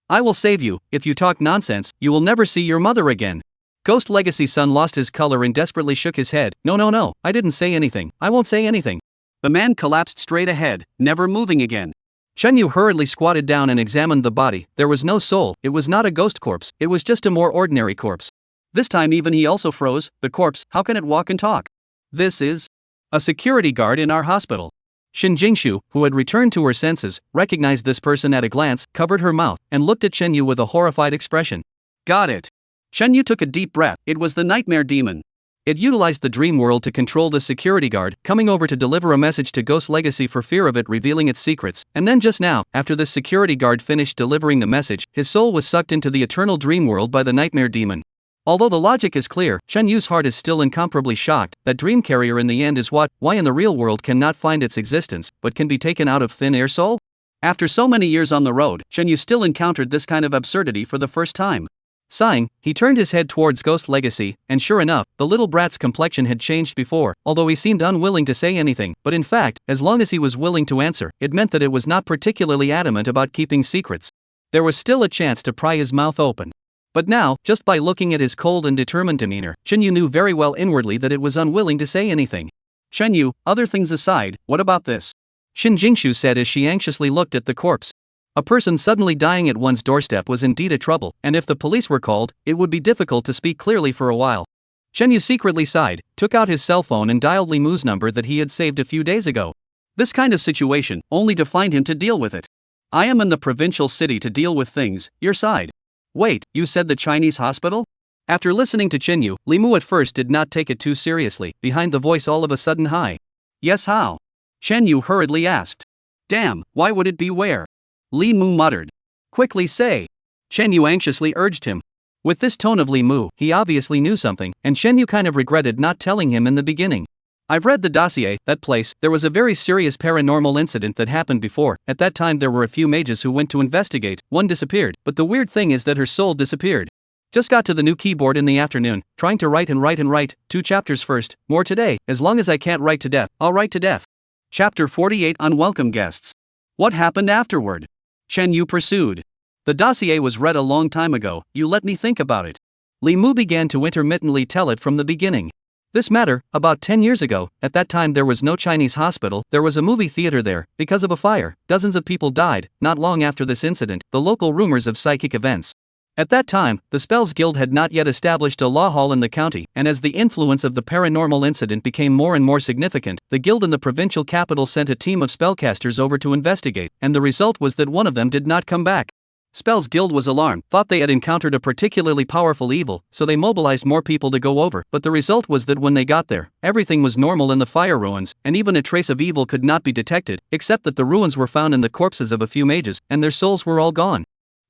[SPEAKER 2] I will save you. If you talk nonsense, you will never see your mother again. Ghost Legacy son lost his color and desperately shook his head. No, I didn't say anything. I won't say anything. The man collapsed straight ahead, never moving again. Shen Yu hurriedly squatted down and examined the body. There was no soul. It was not a ghost corpse. It was just a more ordinary corpse. This time even he also froze. The corpse, how can it walk and talk? This is... A security guard in our hospital. Shin Jingshu, who had returned to her senses, recognized this person at a glance, covered her mouth, and looked at Chen Yu with a horrified expression. Got it. Chen Yu took a deep breath. It was the nightmare demon. It utilized the dream world to control the security guard, coming over to deliver a message to Ghost Legacy for fear of it revealing its secrets, and then just now, after the security guard finished delivering the message, his soul was sucked into the eternal dream world by the nightmare demon. Although the logic is clear, Chen Yu's heart is still incomparably shocked that Dream Carrier in the end is why in the real world cannot find its existence, but can be taken out of thin air soul? After so many years on the road, Chen Yu still encountered this kind of absurdity for the first time. Sighing, he turned his head towards Ghost Legacy, and sure enough, the little brat's complexion had changed before, although he seemed unwilling to say anything, but in fact, as long as he was willing to answer, it meant that it was not particularly adamant about keeping secrets. There was still a chance to pry his mouth open. But now, just by looking at his cold and determined demeanor, Chen Yu knew very well inwardly that it was unwilling to say anything. Chen Yu, other things aside, what about this? Shin Jingshu said as she anxiously looked at the corpse. A person suddenly dying at one's doorstep was indeed a trouble, and if the police were called, it would be difficult to speak clearly for a while. Chen Yu secretly sighed, took out his cell phone and dialed Li Mu's number that he had saved a few days ago. This kind of situation, only to find him to deal with it. I am in the provincial city to deal with things, your side. Wait, you said the Chinese hospital? After listening to Chen Yu, Li Mu at first did not take it too seriously, behind the voice all of a sudden hi. Yes, how? Chen Yu hurriedly asked. Damn, why would it be where? Li Mu muttered. Quickly say. Chen Yu anxiously urged him. With this tone of Li Mu, he obviously knew something, and Chen Yu kind of regretted not telling him in the beginning. I've read the dossier, that place, there was a very serious paranormal incident that happened before. At that time there were a few mages who went to investigate, one disappeared, but the weird thing is that her soul disappeared. Just got to the new keyboard in the afternoon, trying to write, 2 chapters first, more today, as long as I can't write to death, I'll write to death. Chapter 48 Unwelcome Guests. What happened afterward? Chen Yu pursued. The dossier was read a long time ago, you let me think about it. Li Mu began to intermittently tell it from the beginning. This matter, about 10 years ago, at that time there was no Chinese hospital, there was a movie theater there, because of a fire, dozens of people died, not long after this incident, the local rumors of psychic events. At that time, the Spells Guild had not yet established a law hall in the county, and as the influence of the paranormal incident became more and more significant, the guild in the provincial capital sent a team of spellcasters over to investigate, and the result was that one of them did not come back. Spells Guild was alarmed, thought they had encountered a particularly powerful evil, so they mobilized more people to go over, but the result was that when they got there, everything was normal in the fire ruins, and even a trace of evil could not be detected, except that the ruins were found in the corpses of a few mages, and their souls were all gone.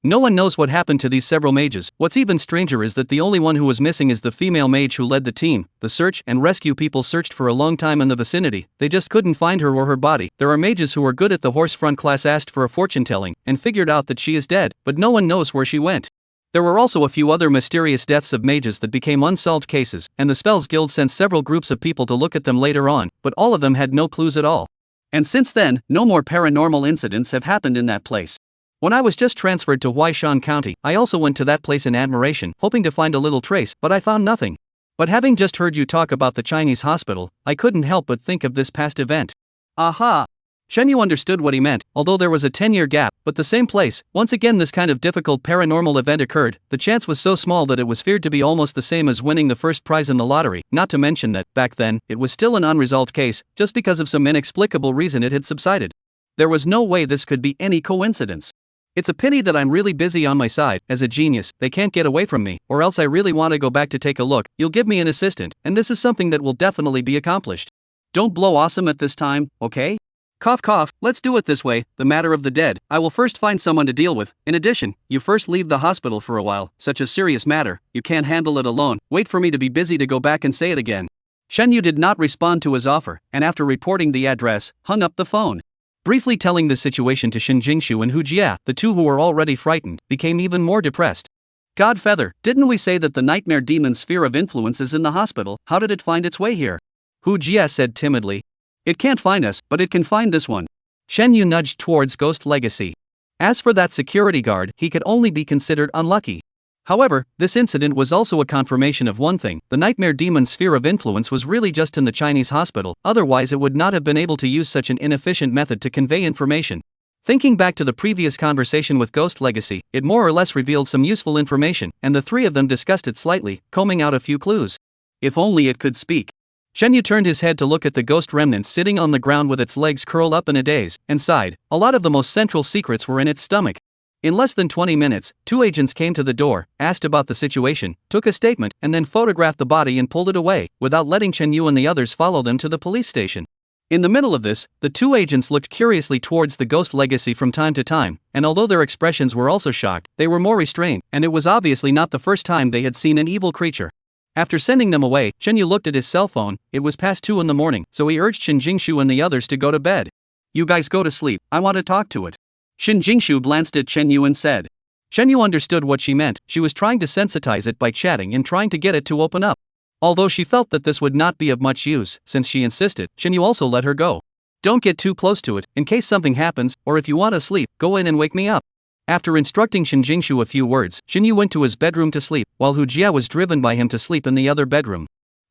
[SPEAKER 2] No one knows what happened to these several mages. What's even stranger is that the only one who was missing is the female mage who led the team. The search and rescue people searched for a long time in the vicinity, they just couldn't find her or her body. There are mages who are good at the horse front class asked for a fortune telling, and figured out that she is dead, but no one knows where she went. There were also a few other mysterious deaths of mages that became unsolved cases, and the Spells Guild sent several groups of people to look at them later on, but all of them had no clues at all. And since then, no more paranormal incidents have happened in that place. When I was just transferred to Huaishan County, I also went to that place in admiration, hoping to find a little trace, but I found nothing. But having just heard you talk about the Chinese hospital, I couldn't help but think of this past event. Aha! Chen Yu understood what he meant, although there was a 10-year gap, but the same place, once again this kind of difficult paranormal event occurred. The chance was so small that it was feared to be almost the same as winning the first prize in the lottery, not to mention that, back then, it was still an unresolved case, just because of some inexplicable reason it had subsided. There was no way this could be any coincidence. It's a pity that I'm really busy on my side, as a genius, they can't get away from me, or else I really want to go back to take a look. You'll give me an assistant, and this is something that will definitely be accomplished. Don't blow awesome at this time, okay? Cough cough, let's do it this way, the matter of the dead, I will first find someone to deal with. In addition, you first leave the hospital for a while, such a serious matter, you can't handle it alone, wait for me to be busy to go back and say it again. Shen Yu did not respond to his offer, and after reporting the address, hung up the phone. Briefly telling the situation to Shin Jingshu and Hu Jia, the two who were already frightened, became even more depressed. Godfeather, didn't we say that the nightmare demon's sphere of influence is in the hospital? How did it find its way here? Hu Jia said timidly. It can't find us, but it can find this one. Shen Yu nudged towards Ghost Legacy. As for that security guard, he could only be considered unlucky. However, this incident was also a confirmation of one thing: the nightmare demon's sphere of influence was really just in the Chinese hospital, otherwise it would not have been able to use such an inefficient method to convey information. Thinking back to the previous conversation with Ghost Legacy, it more or less revealed some useful information, and the three of them discussed it slightly, combing out a few clues. If only it could speak. Shen Yu turned his head to look at the ghost remnant sitting on the ground with its legs curled up in a daze, and sighed. A lot of the most central secrets were in its stomach. In less than 20 minutes, 2 agents came to the door, asked about the situation, took a statement, and then photographed the body and pulled it away, without letting Shen Yu and the others follow them to the police station. In the middle of this, the 2 agents looked curiously towards the ghost legacy from time to time, and although their expressions were also shocked, they were more restrained, and it was obviously not the first time they had seen an evil creature. After sending them away, Shen Yu looked at his cell phone. It was past 2 in the morning, so he urged Shin Jingshu and the others to go to bed. "You guys go to sleep, I want to talk to it." Shin Jingshu glanced at Shen Yu and said. Shen Yu understood what she meant. She was trying to sensitize it by chatting and trying to get it to open up. Although she felt that this would not be of much use, since she insisted, Shen Yu also let her go. "Don't get too close to it, in case something happens, or if you want to sleep, go in and wake me up." After instructing Shin Jingshu a few words, Shen Yu went to his bedroom to sleep, while Hu Jia was driven by him to sleep in the other bedroom.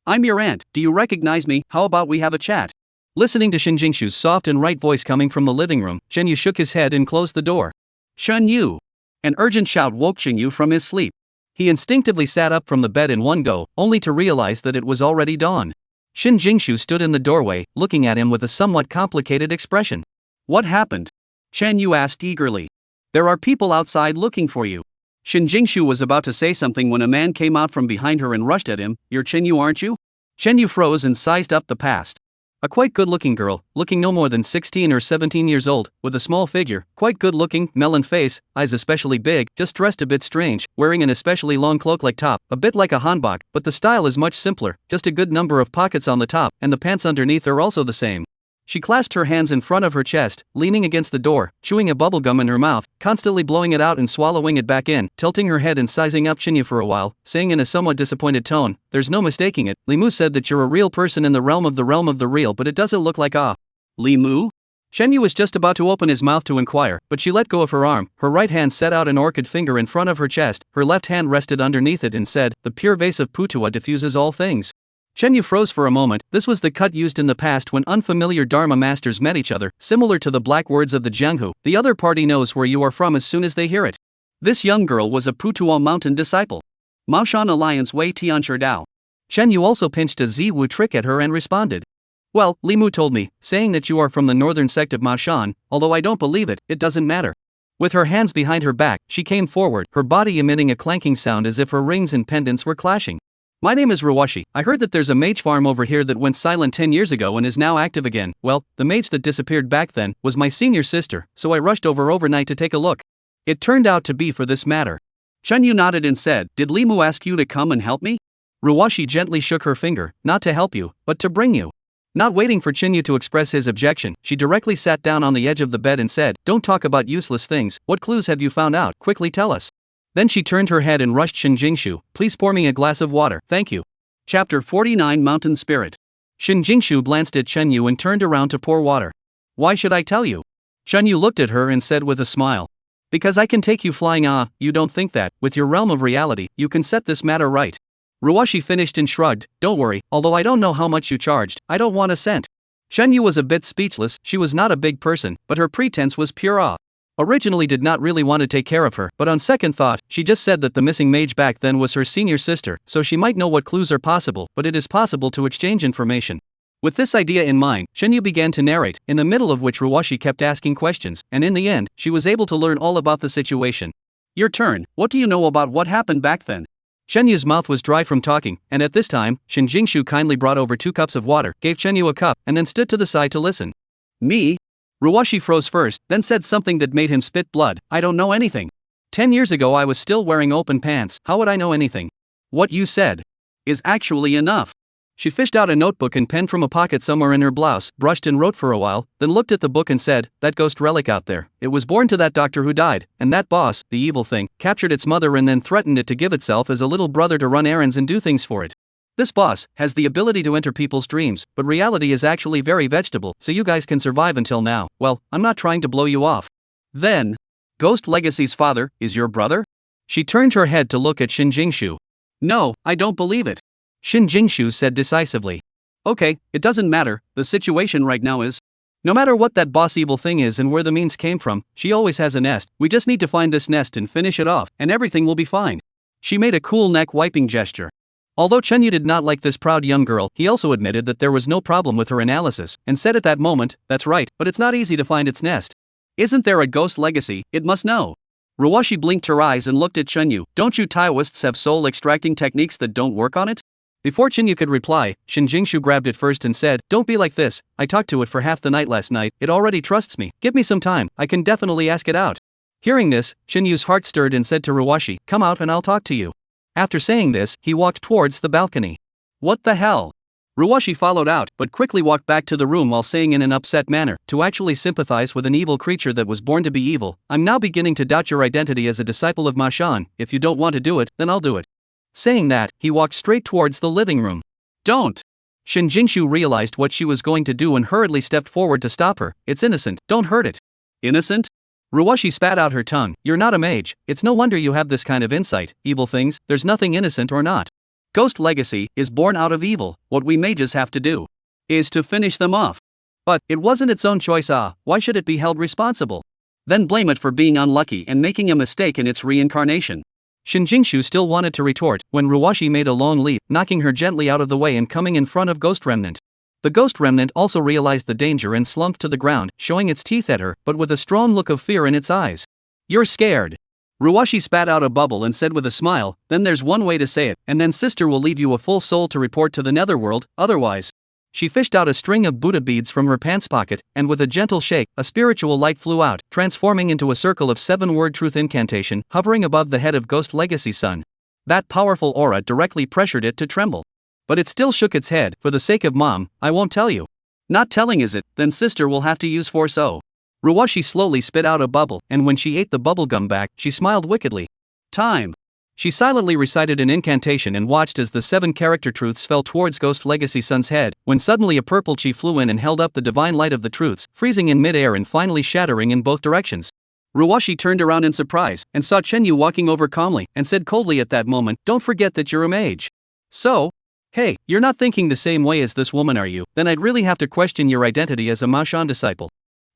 [SPEAKER 2] "I'm your aunt, do you recognize me? How about we have a chat?" Listening to Shin Jingshu's soft and right voice coming from the living room, Shen Yu shook his head and closed the door. "Shen Yu!" An urgent shout woke Shen Yu from his sleep. He instinctively sat up from the bed in one go, only to realize that it was already dawn. Shin Jingshu stood in the doorway, looking at him with a somewhat complicated expression. "What happened?" Shen Yu asked eagerly. "There are people outside looking for you." Shin Jingshu was about to say something when a man came out from behind her and rushed at him. "You're Shen Yu, aren't you?" Shen Yu froze and sized up the past. A quite good-looking girl, looking no more than 16 or 17 years old, with a small figure, quite good-looking, melon face, eyes especially big, just dressed a bit strange, wearing an especially long cloak-like top, a bit like a hanbok, but the style is much simpler, just a good number of pockets on the top, and the pants underneath are also the same. She clasped her hands in front of her chest, leaning against the door, chewing a bubblegum in her mouth, constantly blowing it out and swallowing it back in, tilting her head and sizing up Shen Yu for a while, saying in a somewhat disappointed tone, "There's no mistaking it, Li Mu said that you're a real person in the realm of the real, but it doesn't look like ah." "Li Mu?" Shen Yu was just about to open his mouth to inquire, but she let go of her arm. Her right hand set out an orchid finger in front of her chest, her left hand rested underneath it and said, "The pure vase of Putua diffuses all things." Shen Yu froze for a moment. This was the cut used in the past when unfamiliar Dharma masters met each other, similar to the black words of the Jianghu. The other party knows where you are from as soon as they hear it. This young girl was a Putua mountain disciple. Maoshan Alliance Wei Tianshi Dao. Shen Yu also pinched a Ziwu trick at her and responded. "Well, Li Mu told me, saying that you are from the northern sect of Maoshan, although I don't believe it, it doesn't matter." With her hands behind her back, she came forward, her body emitting a clanking sound as if her rings and pendants were clashing. "My name is Ruwashi. I heard that there's a mage farm over here that went silent 10 years ago and is now active again. Well, the mage that disappeared back then was my senior sister, so I rushed over overnight to take a look. It turned out to be for this matter." Shen Yu nodded and said, "Did Li Mu ask you to come and help me?" Ruwashi gently shook her finger, "Not to help you, but to bring you." Not waiting for Shen Yu to express his objection, she directly sat down on the edge of the bed and said, "Don't talk about useless things. What clues have you found out? Quickly tell us." Then she turned her head and rushed Shin Jingshu, "Please pour me a glass of water, thank you." Chapter 49 Mountain Spirit. Shin Jingshu glanced at Shen Yu and turned around to pour water. "Why should I tell you?" Shen Yu looked at her and said with a smile. "Because I can take you flying. Ah, you don't think that, with your realm of reality, you can set this matter right." Ruwashi finished and shrugged, "Don't worry, although I don't know how much you charged, I don't want a cent." Shen Yu was a bit speechless. She was not a big person, but her pretense was pure awe. Originally did not really want to take care of her, but on second thought, she just said that the missing mage back then was her senior sister, so she might know what clues are possible, but it is possible to exchange information. With this idea in mind, Shen Yu began to narrate, in the middle of which Ruwashi kept asking questions, and in the end, she was able to learn all about the situation. "Your turn, what do you know about what happened back then?" Shen Yu's mouth was dry from talking, and at this time, Shin Jingshu kindly brought over 2 cups of water, gave Shen Yu a cup, and then stood to the side to listen. "Me?" Ruwashi froze first, then said something that made him spit blood. "I don't know anything. 10 years ago I was still wearing open pants, how would I know anything? What you said is actually enough." She fished out a notebook and pen from a pocket somewhere in her blouse, brushed and wrote for a while, then looked at the book and said, "That ghost relic out there, it was born to that doctor who died, and that boss, the evil thing, captured its mother and then threatened it to give itself as a little brother to run errands and do things for it. This boss has the ability to enter people's dreams, but reality is actually very vegetable, so you guys can survive until now. Well, I'm not trying to blow you off." Then, Ghost Legacy's father is your brother? She turned her head to look at Shin Jingshu. "No, I don't believe it," Shin Jingshu said decisively. "Okay, it doesn't matter, the situation right now is, no matter what that boss evil thing is and where the means came from, she always has a nest. We just need to find this nest and finish it off, and everything will be fine." She made a cool neck wiping gesture. Although Chenyu did not like this proud young girl, he also admitted that there was no problem with her analysis, and said at that moment, "That's right, but it's not easy to find its nest. Isn't there a ghost legacy? It must know." Ruwashi blinked her eyes and looked at Chenyu. "Don't you Taoists have soul extracting techniques that don't work on it?" Before Chenyu could reply, Shin Jingshu grabbed it first and said, "Don't be like this, I talked to it for half the night last night, it already trusts me, give me some time, I can definitely ask it out." Hearing this, Chenyu's heart stirred and said to Ruwashi, "Come out and I'll talk to you." After saying this, he walked towards the balcony. "What the hell?" Ruwashi followed out, but quickly walked back to the room while saying in an upset manner, "To actually sympathize with an evil creature that was born to be evil, I'm now beginning to doubt your identity as a disciple of Mashan. If you don't want to do it, then I'll do it." Saying that, he walked straight towards the living room. "Don't!" Shin Jingshu realized what she was going to do and hurriedly stepped forward to stop her. "It's innocent, don't hurt it." "Innocent?" Ruwashi spat out her tongue. "You're not a mage, it's no wonder you have this kind of insight. Evil things, there's nothing innocent or not. Ghost legacy is born out of evil. What we mages have to do is to finish them off. But it wasn't its own choice. Why should it be held responsible? Then blame it for being unlucky and making a mistake in its reincarnation." Shin Jingshu still wanted to retort when Ruwashi made a long leap, knocking her gently out of the way and coming in front of Ghost Remnant. The Ghost Remnant also realized the danger and slumped to the ground, showing its teeth at her, but with a strong look of fear in its eyes. "You're scared." Ruwashi spat out a bubble and said with a smile, "Then there's one way to say it, and then sister will leave you a full soul to report to the netherworld, otherwise." She fished out a string of Buddha beads from her pants pocket, and with a gentle shake, a spiritual light flew out, transforming into a circle of 7-word truth incantation, hovering above the head of Ghost Legacy Son. That powerful aura directly pressured it to tremble. But it still shook its head. "For the sake of mom, I won't tell you." "Not telling is it? Then sister will have to use force." Ruwashi slowly spit out a bubble, and when she ate the bubblegum back, she smiled wickedly. "Time." She silently recited an incantation and watched as the 7 character truths fell towards Ghost Legacy Son's head, when suddenly a purple chi flew in and held up the divine light of the truths, freezing in mid-air and finally shattering in both directions. Ruwashi turned around in surprise, and saw Chenyu walking over calmly, and said coldly at that moment, "Don't forget that you're a mage. So? Hey, you're not thinking the same way as this woman, are you? Then I'd really have to question your identity as a Mashan disciple.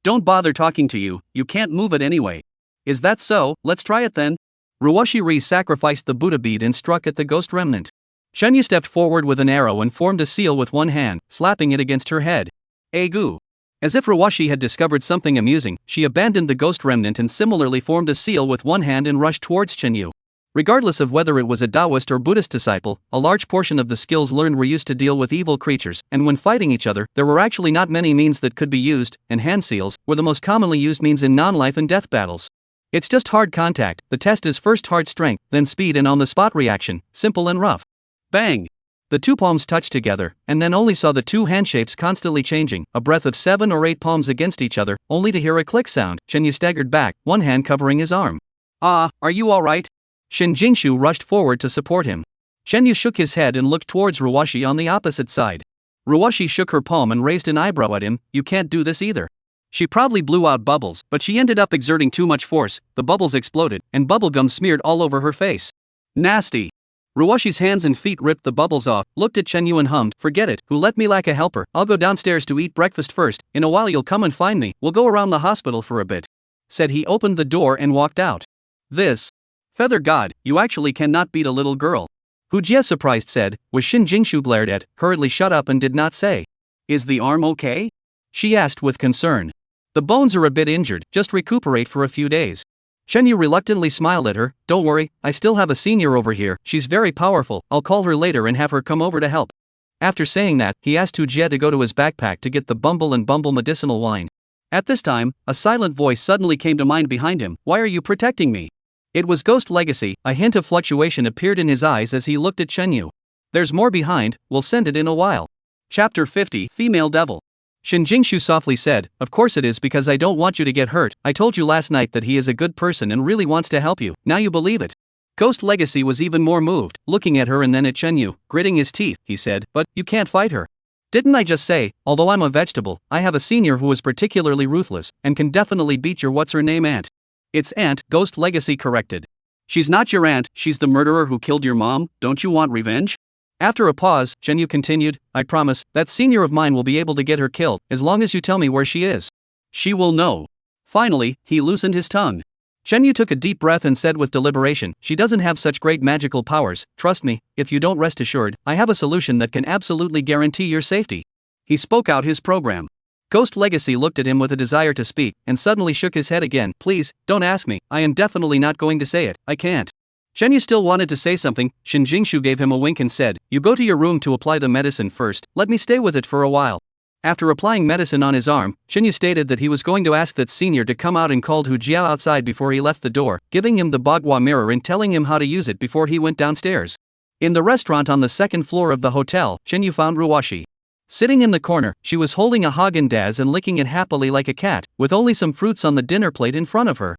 [SPEAKER 2] Don't bother talking to you, you can't move it anyway." "Is that so? Let's try it then." Ruwashi re-sacrificed the Buddha bead and struck at the Ghost Remnant. Chenyu stepped forward with an arrow and formed a seal with one hand, slapping it against her head. "Egu." As if Ruwashi had discovered something amusing, she abandoned the Ghost Remnant and similarly formed a seal with one hand and rushed towards Chenyu. Regardless of whether it was a Taoist or Buddhist disciple, a large portion of the skills learned were used to deal with evil creatures, and when fighting each other, there were actually not many means that could be used, and hand seals were the most commonly used means in non-life and death battles. It's just hard contact. The test is first hard strength, then speed and on-the-spot reaction, simple and rough. Bang! The 2 palms touched together, and then only saw the 2 hand shapes constantly changing, a breath of 7 or 8 palms against each other, only to hear a click sound. Chenyu staggered back, one hand covering his arm. "Are you alright?" Shin Jingshu rushed forward to support him. Chenyu shook his head and looked towards Ruwashi on the opposite side. Ruwashi shook her palm and raised an eyebrow at him. "You can't do this either." She probably blew out bubbles, but she ended up exerting too much force, the bubbles exploded, and bubblegum smeared all over her face. "Nasty." Ruwashi's hands and feet ripped the bubbles off, looked at Chenyu and hummed, "Forget it, who let me lack a helper, I'll go downstairs to eat breakfast first, in a while you'll come and find me, we'll go around the hospital for a bit." Said he opened the door and walked out. "This feather god, you actually cannot beat a little girl." Hujie surprised said, was Shin Jingshu glared at, hurriedly shut up and did not say. "Is the arm okay?" she asked with concern. "The bones are a bit injured, just recuperate for a few days." Chenyu reluctantly smiled at her. "Don't worry, I still have a senior over here, she's very powerful, I'll call her later and have her come over to help." After saying that, he asked Hujie to go to his backpack to get the Bumble and Bumble medicinal wine. At this time, a silent voice suddenly came to mind behind him. "Why are you protecting me?" It was Ghost Legacy. A hint of fluctuation appeared in his eyes as he looked at Chenyu. "There's more behind, we'll send it in a while." Chapter 50, Female Devil. Shin Jingshu softly said, "Of course it is, because I don't want you to get hurt. I told you last night that he is a good person and really wants to help you, now you believe it." Ghost Legacy was even more moved, looking at her and then at Chenyu, gritting his teeth, he said, "But you can't fight her. Didn't I just say, although I'm a vegetable, I have a senior who is particularly ruthless, and can definitely beat your what's-her-name aunt." "It's aunt," Ghost Legacy corrected. "She's not your aunt, she's the murderer who killed your mom. Don't you want revenge?" After a pause, Chenyu continued, "I promise, that senior of mine will be able to get her killed, as long as you tell me where she is. She will know." Finally, he loosened his tongue. Chen Yu took a deep breath and said with deliberation, she doesn't have such great magical powers, trust me, if you don't rest assured, I have a solution that can absolutely guarantee your safety. He spoke out his program. Ghost Legacy looked at him with a desire to speak, and suddenly shook his head again. Please, don't ask me, I am definitely not going to say it, I can't. Chen Yu still wanted to say something. Shin Jingshu gave him a wink and said, you go to your room to apply the medicine first, let me stay with it for a while. After applying medicine on his arm, Chen Yu stated that he was going to ask that senior to come out and called Hu Jiao outside before he left the door, giving him the Bagua mirror and telling him how to use it before he went downstairs. In the restaurant on the second floor of the hotel, Chen Yu found Ruwashi. Sitting in the corner, she was holding a Haagen-Dazs and licking it happily like a cat, with only some fruits on the dinner plate in front of her.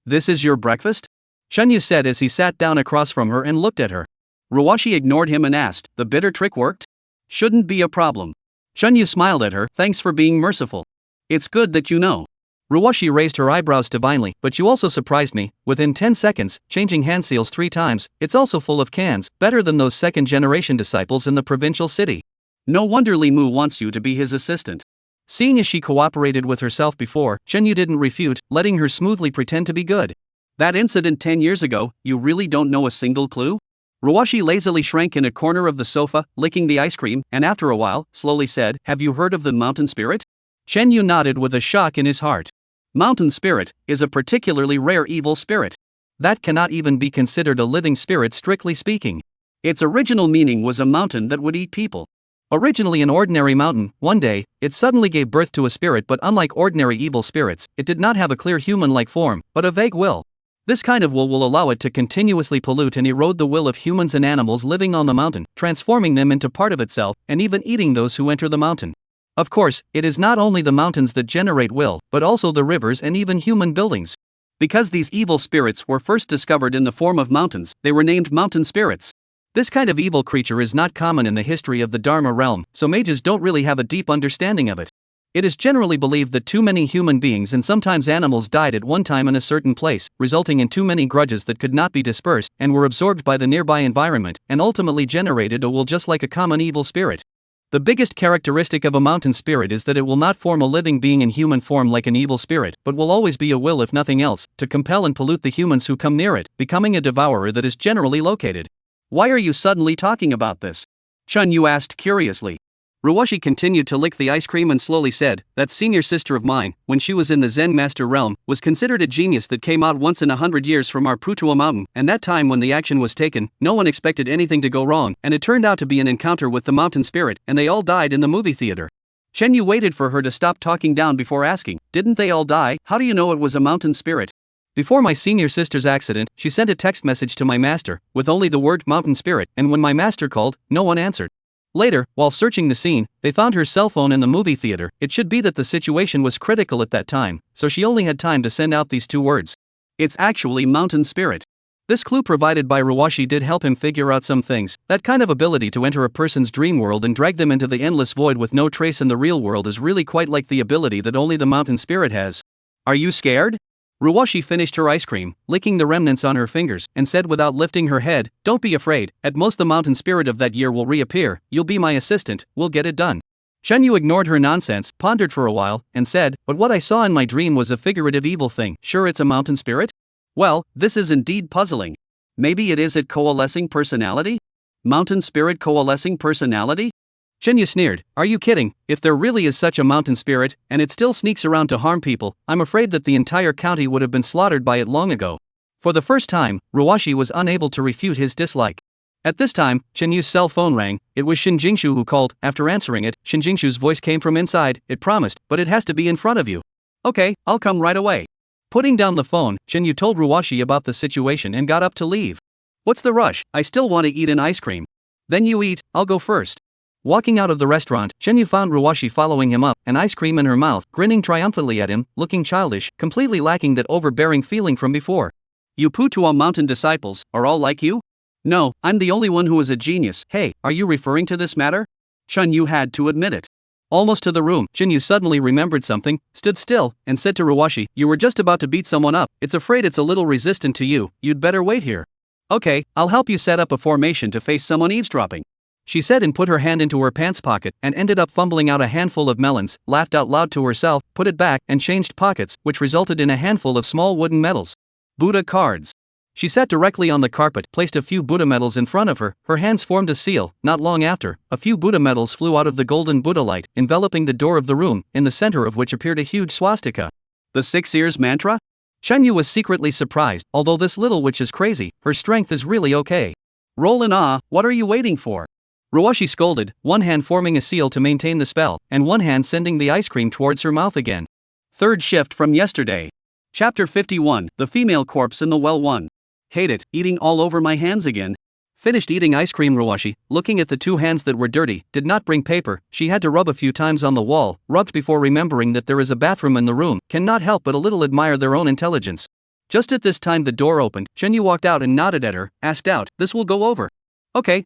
[SPEAKER 2] This is your breakfast? Chen Yu said as he sat down across from her and looked at her. Ruwashi ignored him and asked, the bitter trick worked? Shouldn't be a problem. Chen Yu smiled at her, thanks for being merciful. It's good that you know. Ruwashi raised her eyebrows divinely, but you also surprised me, within 10 seconds, changing hand seals 3 times, it's also full of cans, better than those second-generation disciples in the provincial city. No wonder Li Mu wants you to be his assistant. Seeing as she cooperated with herself before, Chen Yu didn't refute, letting her smoothly pretend to be good. That incident 10 years ago, you really don't know a single clue? Ruwashi lazily shrank in a corner of the sofa, licking the ice cream, and after a while, slowly said, have you heard of the mountain spirit? Chen Yu nodded with a shock in his heart. Mountain spirit is a particularly rare evil spirit. That cannot even be considered a living spirit strictly speaking. Its original meaning was a mountain that would eat people. Originally an ordinary mountain, one day, it suddenly gave birth to a spirit, but unlike ordinary evil spirits, it did not have a clear human-like form, but a vague will. This kind of will allow it to continuously pollute and erode the will of humans and animals living on the mountain, transforming them into part of itself, and even eating those who enter the mountain. Of course, it is not only the mountains that generate will, but also the rivers and even human buildings. Because these evil spirits were first discovered in the form of mountains, they were named mountain spirits. This kind of evil creature is not common in the history of the Dharma realm, so mages don't really have a deep understanding of it. It is generally believed that too many human beings and sometimes animals died at one time in a certain place, resulting in too many grudges that could not be dispersed, and were absorbed by the nearby environment, and ultimately generated a will just like a common evil spirit. The biggest characteristic of a mountain spirit is that it will not form a living being in human form like an evil spirit, but will always be a will, if nothing else, to compel and pollute the humans who come near it, becoming a devourer that is generally located. Why are you suddenly talking about this? Chen Yu asked curiously. Ruwashi continued to lick the ice cream and slowly said, that senior sister of mine, when she was in the Zen master realm, was considered a genius that came out once in 100 years from our Putua mountain, and that time when the action was taken, no one expected anything to go wrong, and it turned out to be an encounter with the mountain spirit, and they all died in the movie theater. Chen Yu waited for her to stop talking down before asking, didn't they all die? How do you know it was a mountain spirit? Before my senior sister's accident, she sent a text message to my master, with only the word mountain spirit, and when my master called, no one answered. Later, while searching the scene, they found her cell phone in the movie theater. It should be that the situation was critical at that time, so she only had time to send out these 2 words. It's actually mountain spirit. This clue provided by Ruwashi did help him figure out some things. That kind of ability to enter a person's dream world and drag them into the endless void with no trace in the real world is really quite like the ability that only the mountain spirit has. Are you scared? Ruwashi finished her ice cream, licking the remnants on her fingers, and said without lifting her head, don't be afraid, at most the mountain spirit of that year will reappear, you'll be my assistant, we'll get it done. Chen Yu ignored her nonsense, pondered for a while, and said, but what I saw in my dream was a figurative evil thing, sure it's a mountain spirit? Well, this is indeed puzzling. Maybe it is a coalescing personality? Mountain spirit coalescing personality? Chen Yu sneered, are you kidding? If there really is such a mountain spirit, and it still sneaks around to harm people, I'm afraid that the entire county would have been slaughtered by it long ago. For the first time, Ruwashi was unable to refute his dislike. At this time, Chen Yu's cell phone rang. It was Shin Jingshu who called. After answering it, Shin Jingshu's voice came from inside, it promised, but it has to be in front of you. Okay, I'll come right away. Putting down the phone, Chen Yu told Ruwashi about the situation and got up to leave. What's the rush? I still want to eat an ice cream. Then you eat, I'll go first. Walking out of the restaurant, Chen Yu found Ruwashi following him up, an ice cream in her mouth, grinning triumphantly at him, looking childish, completely lacking that overbearing feeling from before. You Putua mountain disciples are all like you? No, I'm the only one who is a genius. Hey, are you referring to this matter? Chen Yu had to admit it. Almost to the room, Chen Yu suddenly remembered something, stood still, and said to Ruwashi, you were just about to beat someone up, it's afraid it's a little resistant to you, you'd better wait here. Okay, I'll help you set up a formation to face someone eavesdropping. She said and put her hand into her pants pocket and ended up fumbling out a handful of melons, laughed out loud to herself, put it back, and changed pockets, which resulted in a handful of small wooden medals. Buddha cards. She sat directly on the carpet, placed a few Buddha medals in front of her, her hands formed a seal. Not long after, a few Buddha medals flew out of the golden Buddha light, enveloping the door of the room, in the center of which appeared a huge swastika. The 6 ears mantra? Shenyu was secretly surprised. Although this little witch is crazy, her strength is really okay. Roll in awe, what are you waiting for? Ruwashi scolded, one hand forming a seal to maintain the spell, and one hand sending the ice cream towards her mouth again. Third shift from yesterday. Chapter 51, The Female Corpse in the Well 1. Hate it, eating all over my hands again. Finished eating ice cream. Ruwashi, looking at the two hands that were dirty, did not bring paper. She had to rub a few times on the wall, rubbed before remembering that there is a bathroom in the room, cannot help but a little admire their own intelligence. Just at this time the door opened, Shenyu walked out and nodded at her, asked out, this will go over. Okay,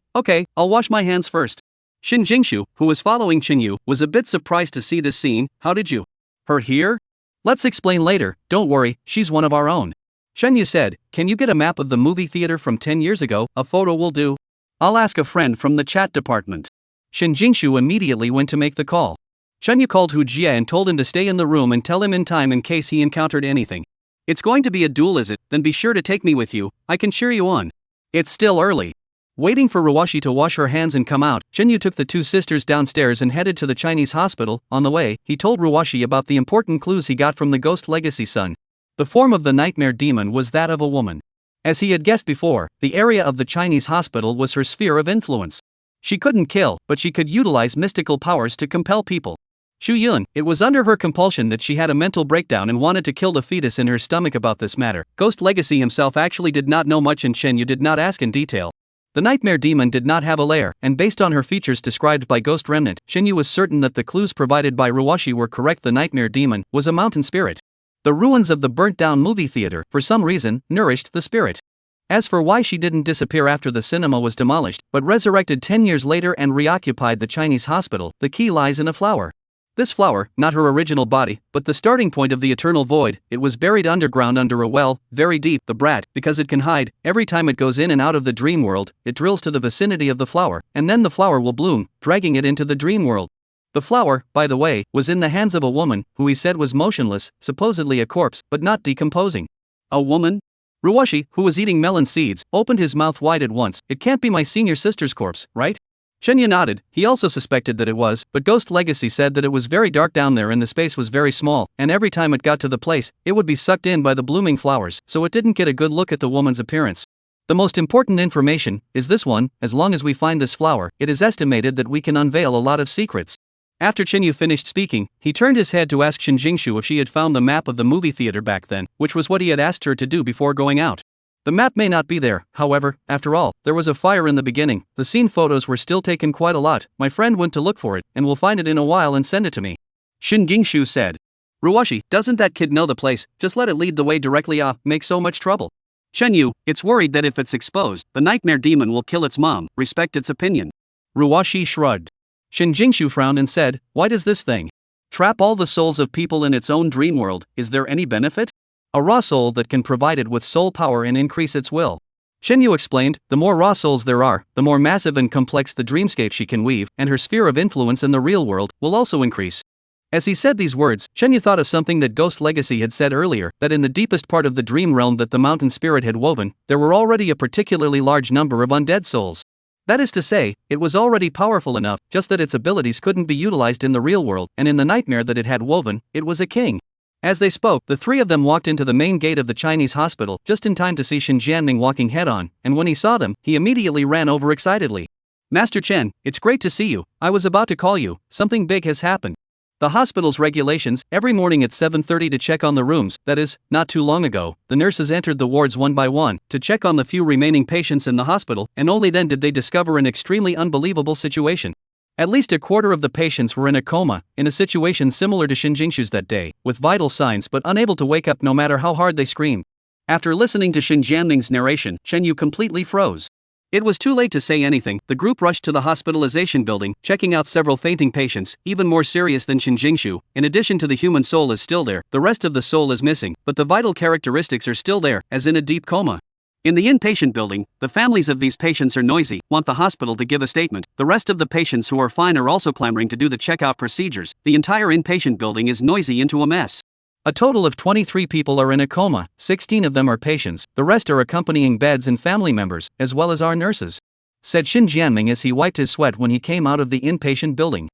[SPEAKER 2] I'll wash my hands first. Shin Jingshu, who was following Shenyu, was a bit surprised to see this scene. How did you? Her here? Let's explain later, don't worry, she's one of our own. Shenyu said, can you get a map of the movie theater from 10 years ago, a photo will do. I'll ask a friend from the chat department. Shin Jingshu immediately went to make the call. Shenyu called Hu Jie and told him to stay in the room and tell him in time in case he encountered anything. It's going to be a duel, is it? Then be sure to take me with you, I can cheer you on. It's still early. Waiting for Ruwashi to wash her hands and come out, Shenyu took the two sisters downstairs and headed to the Chinese hospital. On the way, he told Ruwashi about the important clues he got from the Ghost Legacy son. The form of the nightmare demon was that of a woman. As he had guessed before, the area of the Chinese hospital was her sphere of influence. She couldn't kill, but she could utilize mystical powers to compel people. Shu Yun, it was under her compulsion that she had a mental breakdown and wanted to kill the fetus in her stomach. About this matter, Ghost Legacy himself actually did not know much and Shenyu did not ask in detail. The nightmare demon did not have a lair, and based on her features described by Ghost Remnant, Shenyu was certain that the clues provided by Ruwashi were correct. The nightmare demon was a mountain spirit. The ruins of the burnt-down movie theater, for some reason, nourished the spirit. As for why she didn't disappear after the cinema was demolished, but resurrected 10 years later and reoccupied the Chinese hospital, the key lies in a flower. This flower, not her original body, but the starting point of the eternal void, it was buried underground under a well, very deep. The brat, because it can hide, every time it goes in and out of the dream world, it drills to the vicinity of the flower, and then the flower will bloom, dragging it into the dream world. The flower, by the way, was in the hands of a woman, who he said was motionless, supposedly a corpse, but not decomposing. A woman? Ruwashi, who was eating melon seeds, opened his mouth wide at once. It can't be my senior sister's corpse, right? Shenyu nodded. He also suspected that it was, but Ghost Legacy said that it was very dark down there and the space was very small, and every time it got to the place, it would be sucked in by the blooming flowers, so it didn't get a good look at the woman's appearance. The most important information is this one: as long as we find this flower, it is estimated that we can unveil a lot of secrets. After Shenyu finished speaking, he turned his head to ask Shin Jingshu if she had found the map of the movie theater back then, which was what he had asked her to do before going out. The map may not be there, however, after all, there was a fire in the beginning, the scene photos were still taken quite a lot, my friend went to look for it, and will find it in a while and send it to me. Shin Jingshu said. Ruwashi, doesn't that kid know the place, just let it lead the way directly, make so much trouble. Shenyu, it's worried that if it's exposed, the nightmare demon will kill its mom, respect its opinion. Ruwashi shrugged. Shin Jingshu frowned and said, why does this thing trap all the souls of people in its own dream world? Is there any benefit? A raw soul that can provide it with soul power and increase its will. Shenyu explained, the more raw souls there are, the more massive and complex the dreamscape she can weave, and her sphere of influence in the real world will also increase. As he said these words, Shenyu thought of something that Ghost Legacy had said earlier, that in the deepest part of the dream realm that the mountain spirit had woven, there were already a particularly large number of undead souls. That is to say, it was already powerful enough, just that its abilities couldn't be utilized in the real world, and in the nightmare that it had woven, it was a king. As they spoke, the three of them walked into the main gate of the Chinese hospital, just in time to see Shin Jianming walking head-on, and when he saw them, he immediately ran over excitedly. Master Chen, it's great to see you, I was about to call you, something big has happened. The hospital's regulations, every morning at 7:30 to check on the rooms, that is, not too long ago, the nurses entered the wards one by one, to check on the few remaining patients in the hospital, and only then did they discover an extremely unbelievable situation. At least a quarter of the patients were in a coma, in a situation similar to Shin Jingshu's that day, with vital signs but unable to wake up no matter how hard they screamed. After listening to Shin Jianming's narration, Shenyu completely froze. It was too late to say anything. The group rushed to the hospitalization building, checking out several fainting patients, even more serious than Shin Jingshu. In addition to the human soul is still there, the rest of the soul is missing, but the vital characteristics are still there, as in a deep coma. In the inpatient building, the families of these patients are noisy, want the hospital to give a statement. The rest of the patients who are fine are also clamoring to do the checkout procedures. The entire inpatient building is noisy into a mess. A total of 23 people are in a coma, 16 of them are patients, the rest are accompanying beds and family members, as well as our nurses," said Shin Jianming as he wiped his sweat when he came out of the inpatient building.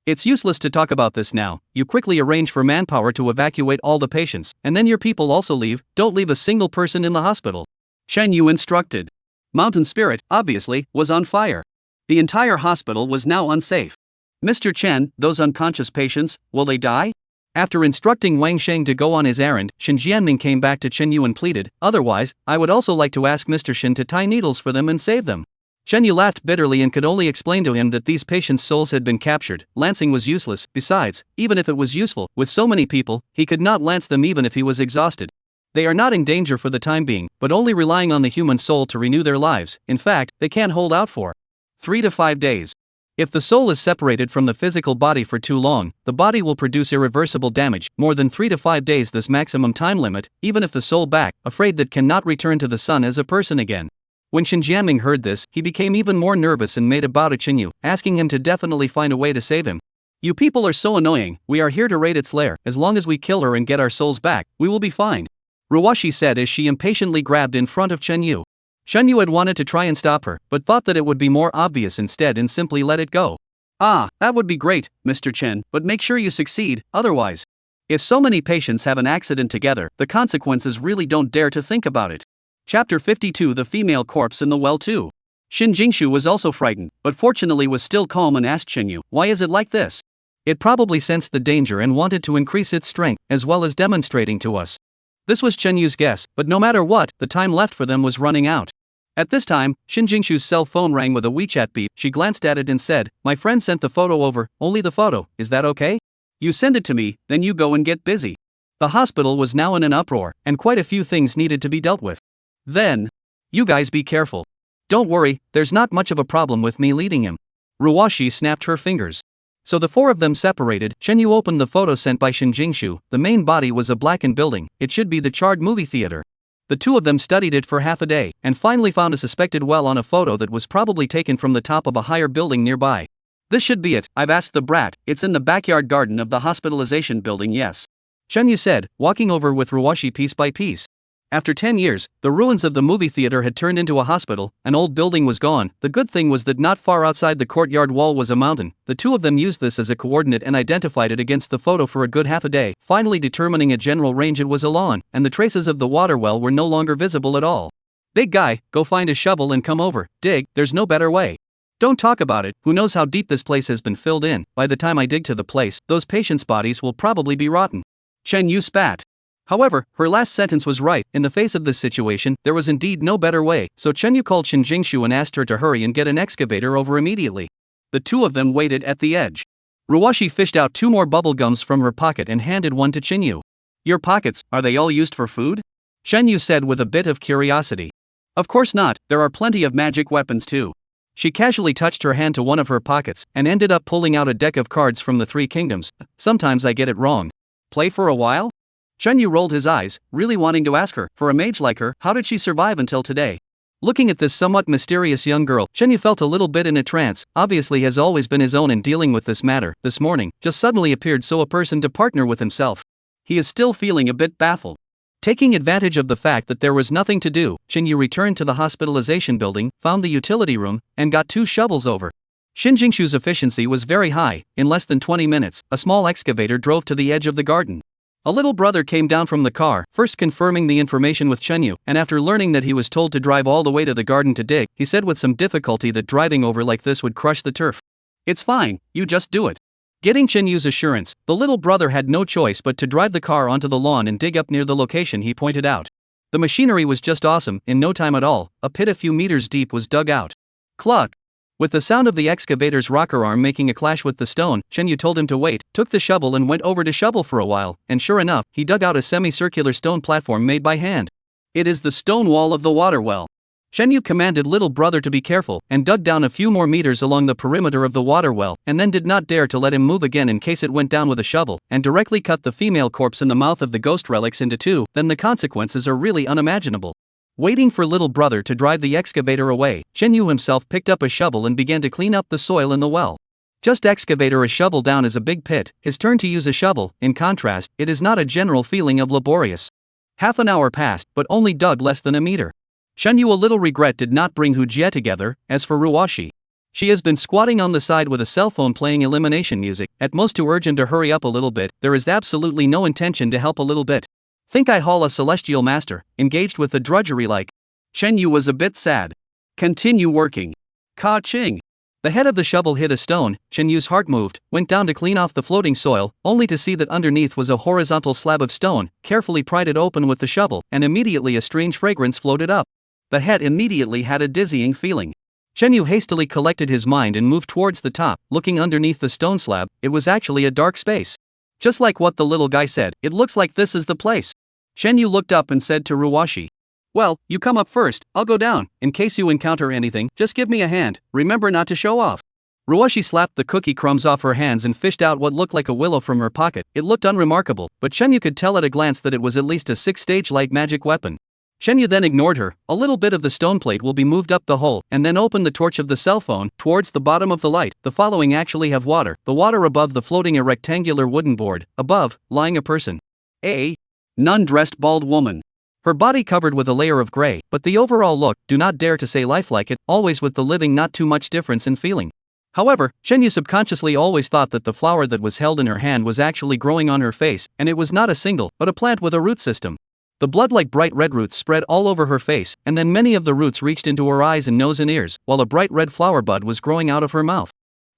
[SPEAKER 2] "It's useless to talk about this now, you quickly arrange for manpower to evacuate all the patients, and then your people also leave, don't leave a single person in the hospital," Chen Yu instructed. Mountain Spirit, obviously, was on fire. The entire hospital was now unsafe. "Mr. Chen, those unconscious patients, will they die?" After instructing Wang Sheng to go on his errand, Shin Jianming came back to Chen Yu and pleaded, "Otherwise, I would also like to ask Mr. Shin to tie needles for them and save them." Chen Yu laughed bitterly and could only explain to him that these patients' souls had been captured. Lancing was useless, besides, even if it was useful, with so many people, he could not lance them even if he was exhausted. They are not in danger for the time being, but only relying on the human soul to renew their lives. In fact, they can't hold out for 3 to 5 days. If the soul is separated from the physical body for too long, the body will produce irreversible damage. More than 3 to 5 days, this maximum time limit, even if the soul back, afraid that cannot return to the sun as a person again. When Shin Jianming heard this, he became even more nervous and made a bow to Chen Yu, asking him to definitely find a way to save him. "You people are so annoying, we are here to raid its lair, as long as we kill her and get our souls back, we will be fine," Ruwashi said as she impatiently grabbed in front of Chen Yu. Chen Yu had wanted to try and stop her, but thought that it would be more obvious instead and simply let it go. "Ah, that would be great, Mr. Chen, but make sure you succeed, otherwise. If so many patients have an accident together, the consequences really don't dare to think about it." Chapter 52 The Female Corpse in the Well too. Shin Jingshu was also frightened, but fortunately was still calm and asked Chen Yu, "Why is it like this?" It probably sensed the danger and wanted to increase its strength, as well as demonstrating to us. This was Chen Yu's guess, but no matter what, the time left for them was running out. At this time, Shin Jingshu's cell phone rang with a WeChat beep. She glanced at it and said, "My friend sent the photo over, only the photo, is that okay? You send it to me, then you go and get busy." The hospital was now in an uproar, and quite a few things needed to be dealt with. Then, "You guys be careful. Don't worry, there's not much of a problem with me leading him." Ruwashi snapped her fingers. So the four of them separated. Chen Yu opened the photo sent by Shin Jingshu. The main body was a blackened building, it should be the charred movie theater. The two of them studied it for half a day, and finally found a suspected well on a photo that was probably taken from the top of a higher building nearby. "This should be it, I've asked the brat, it's in the backyard garden of the hospitalization building, yes," Chen Yu said, walking over with Ruwashi piece by piece. After 10 years, the ruins of the movie theater had turned into a hospital, an old building was gone. The good thing was that not far outside the courtyard wall was a mountain. The two of them used this as a coordinate and identified it against the photo for a good half a day, finally determining a general range it was along, and the traces of the water well were no longer visible at all. "Big guy, go find a shovel and come over, dig, there's no better way. Don't talk about it, who knows how deep this place has been filled in, by the time I dig to the place, those patients' bodies will probably be rotten." Chen Yu spat. However, her last sentence was right. In the face of this situation, there was indeed no better way, so Chen Yu called Shin Jingshu and asked her to hurry and get an excavator over immediately. The two of them waited at the edge. Ruwashi fished out 2 more bubble gums from her pocket and handed one to Chen Yu. "Your pockets, are they all used for food?" Chen Yu said with a bit of curiosity. "Of course not, there are plenty of magic weapons too." She casually touched her hand to one of her pockets, and ended up pulling out a deck of cards from the 3 kingdoms. "Sometimes I get it wrong. Play for a while?" Chen Yu rolled his eyes, really wanting to ask her, for a mage like her, how did she survive until today? Looking at this somewhat mysterious young girl, Chen Yu felt a little bit in a trance. Obviously has always been his own in dealing with this matter. This morning, just suddenly appeared so a person to partner with himself. He is still feeling a bit baffled. Taking advantage of the fact that there was nothing to do, Chen Yu returned to the hospitalization building, found the utility room, and got 2 shovels over. Shin Jingshu's efficiency was very high. In less than 20 minutes, a small excavator drove to the edge of the garden. A little brother came down from the car, first confirming the information with Chen Yu, and after learning that he was told to drive all the way to the garden to dig, he said with some difficulty that driving over like this would crush the turf. "It's fine, you just do it." Getting Chen Yu's assurance, the little brother had no choice but to drive the car onto the lawn and dig up near the location he pointed out. The machinery was just awesome. In no time at all, a pit a few meters deep was dug out. Cluck! With the sound of the excavator's rocker arm making a clash with the stone, Chen Yu told him to wait, took the shovel and went over to shovel for a while, and sure enough, he dug out a semicircular stone platform made by hand. "It is the stone wall of the water well." Chen Yu commanded little brother to be careful, and dug down a few more meters along the perimeter of the water well, and then did not dare to let him move again in case it went down with a shovel, and directly cut the female corpse in the mouth of the ghost relics into 2, then the consequences are really unimaginable. Waiting for little brother to drive the excavator away, Chen Yu himself picked up a shovel and began to clean up the soil in the well. Just excavate a shovel down is a big pit, his turn to use a shovel. In contrast, it is not a general feeling of laborious. Half an hour passed, but only dug less than a meter. Shenyu a little regret did not bring Hujie together. As for Ruwashi, she has been squatting on the side with a cell phone playing elimination music, at most too urgent to hurry up a little bit. There is absolutely no intention to help a little bit. Think I haul a celestial master, engaged with the drudgery like. Shenyu was a bit sad. Continue working. Ka-ching. The head of the shovel hit a stone. Shenyu's heart moved, went down to clean off the floating soil, only to see that underneath was a horizontal slab of stone. Carefully pried it open with the shovel, and immediately a strange fragrance floated up. The head immediately had a dizzying feeling. Shenyu hastily collected his mind and moved towards the top, looking underneath the stone slab. It was actually a dark space. Just like what the little guy said, it looks like this is the place. Shenyu looked up and said to Ruwashi, "Well, you come up first, I'll go down. In case you encounter anything, just give me a hand, remember not to show off." Ruwashi slapped the cookie crumbs off her hands and fished out what looked like a willow from her pocket. It looked unremarkable, but Shenyu could tell at a glance that it was at least a 6-stage light magic weapon. Shenyu then ignored her. A little bit of the stone plate will be moved up the hole, and then open the torch of the cell phone towards the bottom of the light. The following actually have water. The water above the floating a rectangular wooden board. Above, lying a person. A nun-dressed bald woman. Her body covered with a layer of gray, but the overall look, do not dare to say lifelike it, always with the living not too much difference in feeling. However, Shenyu subconsciously always thought that the flower that was held in her hand was actually growing on her face, and it was not a single, but a plant with a root system. The blood-like bright red roots spread all over her face, and then many of the roots reached into her eyes and nose and ears, while a bright red flower bud was growing out of her mouth.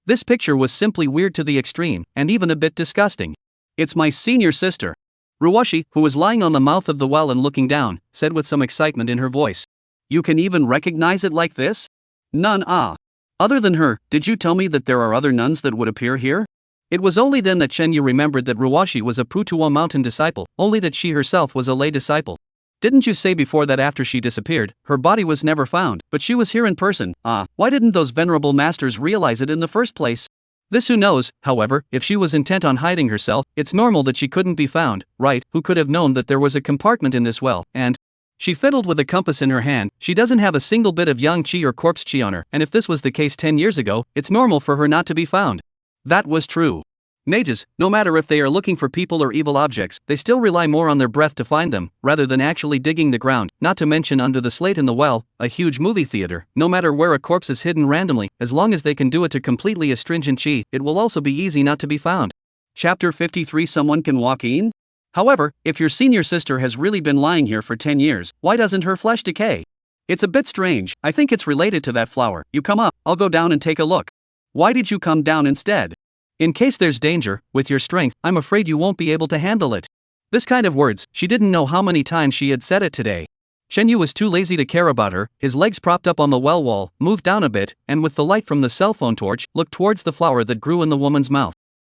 [SPEAKER 2] This picture was simply weird to the extreme, and even a bit disgusting. "It's my senior sister," Ruwashi, who was lying on the mouth of the well and looking down, said with some excitement in her voice. "You can even recognize it like this?" "Nun ah. Other than her, did you tell me that there are other nuns that would appear here?" It was only then that Shenyu remembered that Ruwashi was a Putuo mountain disciple, only that she herself was a lay disciple. "Didn't you say before that after she disappeared, her body was never found, but she was here in person? Why didn't those venerable masters realize it in the first place?" This who knows, however, if she was intent on hiding herself, it's normal that she couldn't be found, right? Who could have known that there was a compartment in this well, and she fiddled with a compass in her hand. She doesn't have a single bit of yang qi or corpse qi on her, and if this was the case 10 years ago, it's normal for her not to be found. That was true. Mages, no matter if they are looking for people or evil objects, they still rely more on their breath to find them, rather than actually digging the ground, not to mention under the slate in the well. A huge movie theater, no matter where a corpse is hidden randomly, as long as they can do it to completely astringent qi, it will also be easy not to be found. Chapter 53. Someone can walk in? However, if your senior sister has really been lying here for 10 years, why doesn't her flesh decay? It's a bit strange. I think it's related to that flower. You come up, I'll go down and take a look. Why did you come down instead? In case there's danger, with your strength, I'm afraid you won't be able to handle it. This kind of words, she didn't know how many times she had said it today. Shenyu was too lazy to care about her. His legs propped up on the well wall, moved down a bit, and with the light from the cell phone torch, looked towards the flower that grew in the woman's mouth.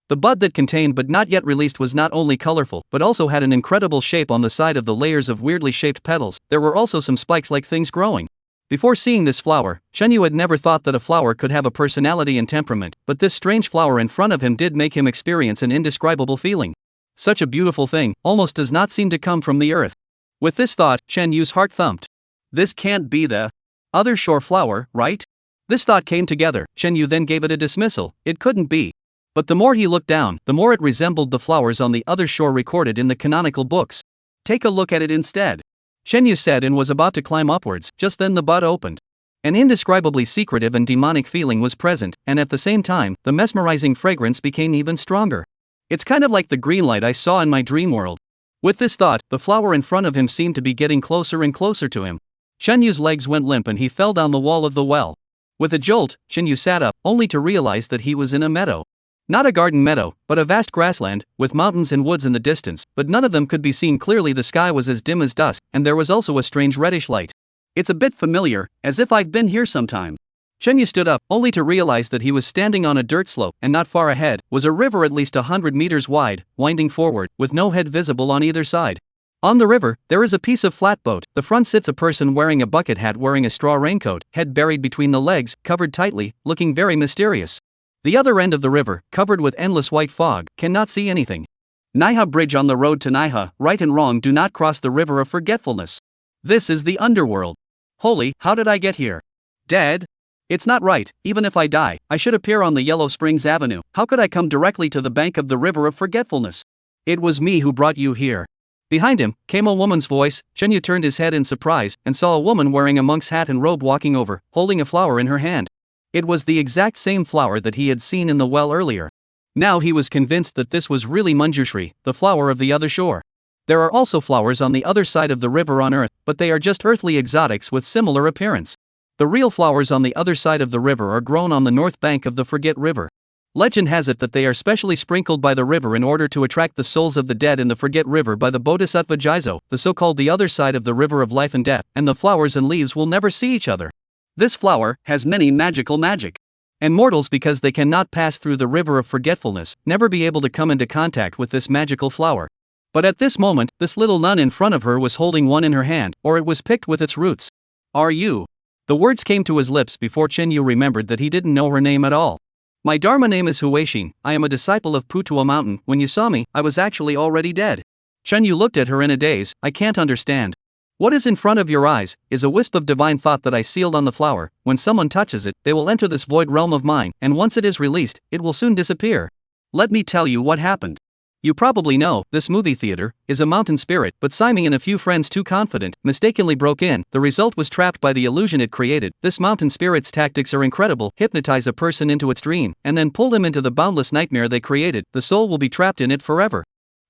[SPEAKER 2] The bud that contained but not yet released was not only colorful, but also had an incredible shape on the side of the layers of weirdly shaped petals. There were also some spikes like things growing. Before seeing this flower, Shenyu had never thought that a flower could have a personality and temperament, but this strange flower in front of him did make him experience an indescribable feeling. Such a beautiful thing almost does not seem to come from the earth. With this thought, Shenyu's heart thumped. This can't be the other shore flower, right? This thought came together. Shenyu then gave it a dismissal. It couldn't be. But the more he looked down, the more it resembled the flowers on the other shore recorded in the canonical books. Take a look at it instead, Shenyu said, and was about to climb upwards. Just then the bud opened. An indescribably secretive and demonic feeling was present, and at the same time, the mesmerizing fragrance became even stronger. It's kind of like the green light I saw in my dream world. With this thought, the flower in front of him seemed to be getting closer and closer to him. Shenyu's legs went limp and he fell down the wall of the well. With a jolt, Shenyu sat up, only to realize that he was in a meadow. Not a garden meadow, but a vast grassland, with mountains and woods in the distance, but none of them could be seen clearly. The sky was as dim as dusk, and there was also a strange reddish light. It's a bit familiar, as if I've been here sometime. Shenyu stood up, only to realize that he was standing on a dirt slope, and not far ahead was a river at least 100 meters wide, winding forward, with no head visible on either side. On the river, there is a piece of flatboat. The front sits a person wearing a bucket hat, wearing a straw raincoat, head buried between the legs, covered tightly, looking very mysterious. The other end of the river, covered with endless white fog, cannot see anything. Naiha Bridge. On the road to Naiha, right and wrong do not cross the river of forgetfulness. This is the underworld. Holy, how did I get here? Dead? It's not right. Even if I die, I should appear on the Yellow Springs Avenue. How could I come directly to the bank of the river of forgetfulness? It was me who brought you here. Behind him came a woman's voice. Chenyu turned his head in surprise and saw a woman wearing a monk's hat and robe walking over, holding a flower in her hand. It was the exact same flower that he had seen in the well earlier. Now he was convinced that this was really Manjushri, the flower of the other shore. There are also flowers on the other side of the river on Earth, but they are just earthly exotics with similar appearance. The real flowers on the other side of the river are grown on the north bank of the Forget River. Legend has it that they are specially sprinkled by the river in order to attract the souls of the dead in the Forget River by the Bodhisattva Jizo, the so-called the other side of the river of life and death, and the flowers and leaves will never see each other. This flower has many magic. And mortals, because they cannot pass through the river of forgetfulness, never be able to come into contact with this magical flower. But at this moment, this little nun in front of her was holding one in her hand, or it was picked with its roots. Are you? The words came to his lips before Chenyu remembered that he didn't know her name at all. My Dharma name is Huaixin, I am a disciple of Putua Mountain. When you saw me, I was actually already dead. Chenyu looked at her in a daze. I can't understand. What is in front of your eyes is a wisp of divine thought that I sealed on the flower. When someone touches it, they will enter this void realm of mine, and once it is released, it will soon disappear. Let me tell you what happened. You probably know, this movie theater is a mountain spirit, but Simon and a few friends too confident mistakenly broke in. The result was trapped by the illusion it created. This mountain spirit's tactics are incredible. Hypnotize a person into its dream, and then pull them into the boundless nightmare they created. The soul will be trapped in it forever.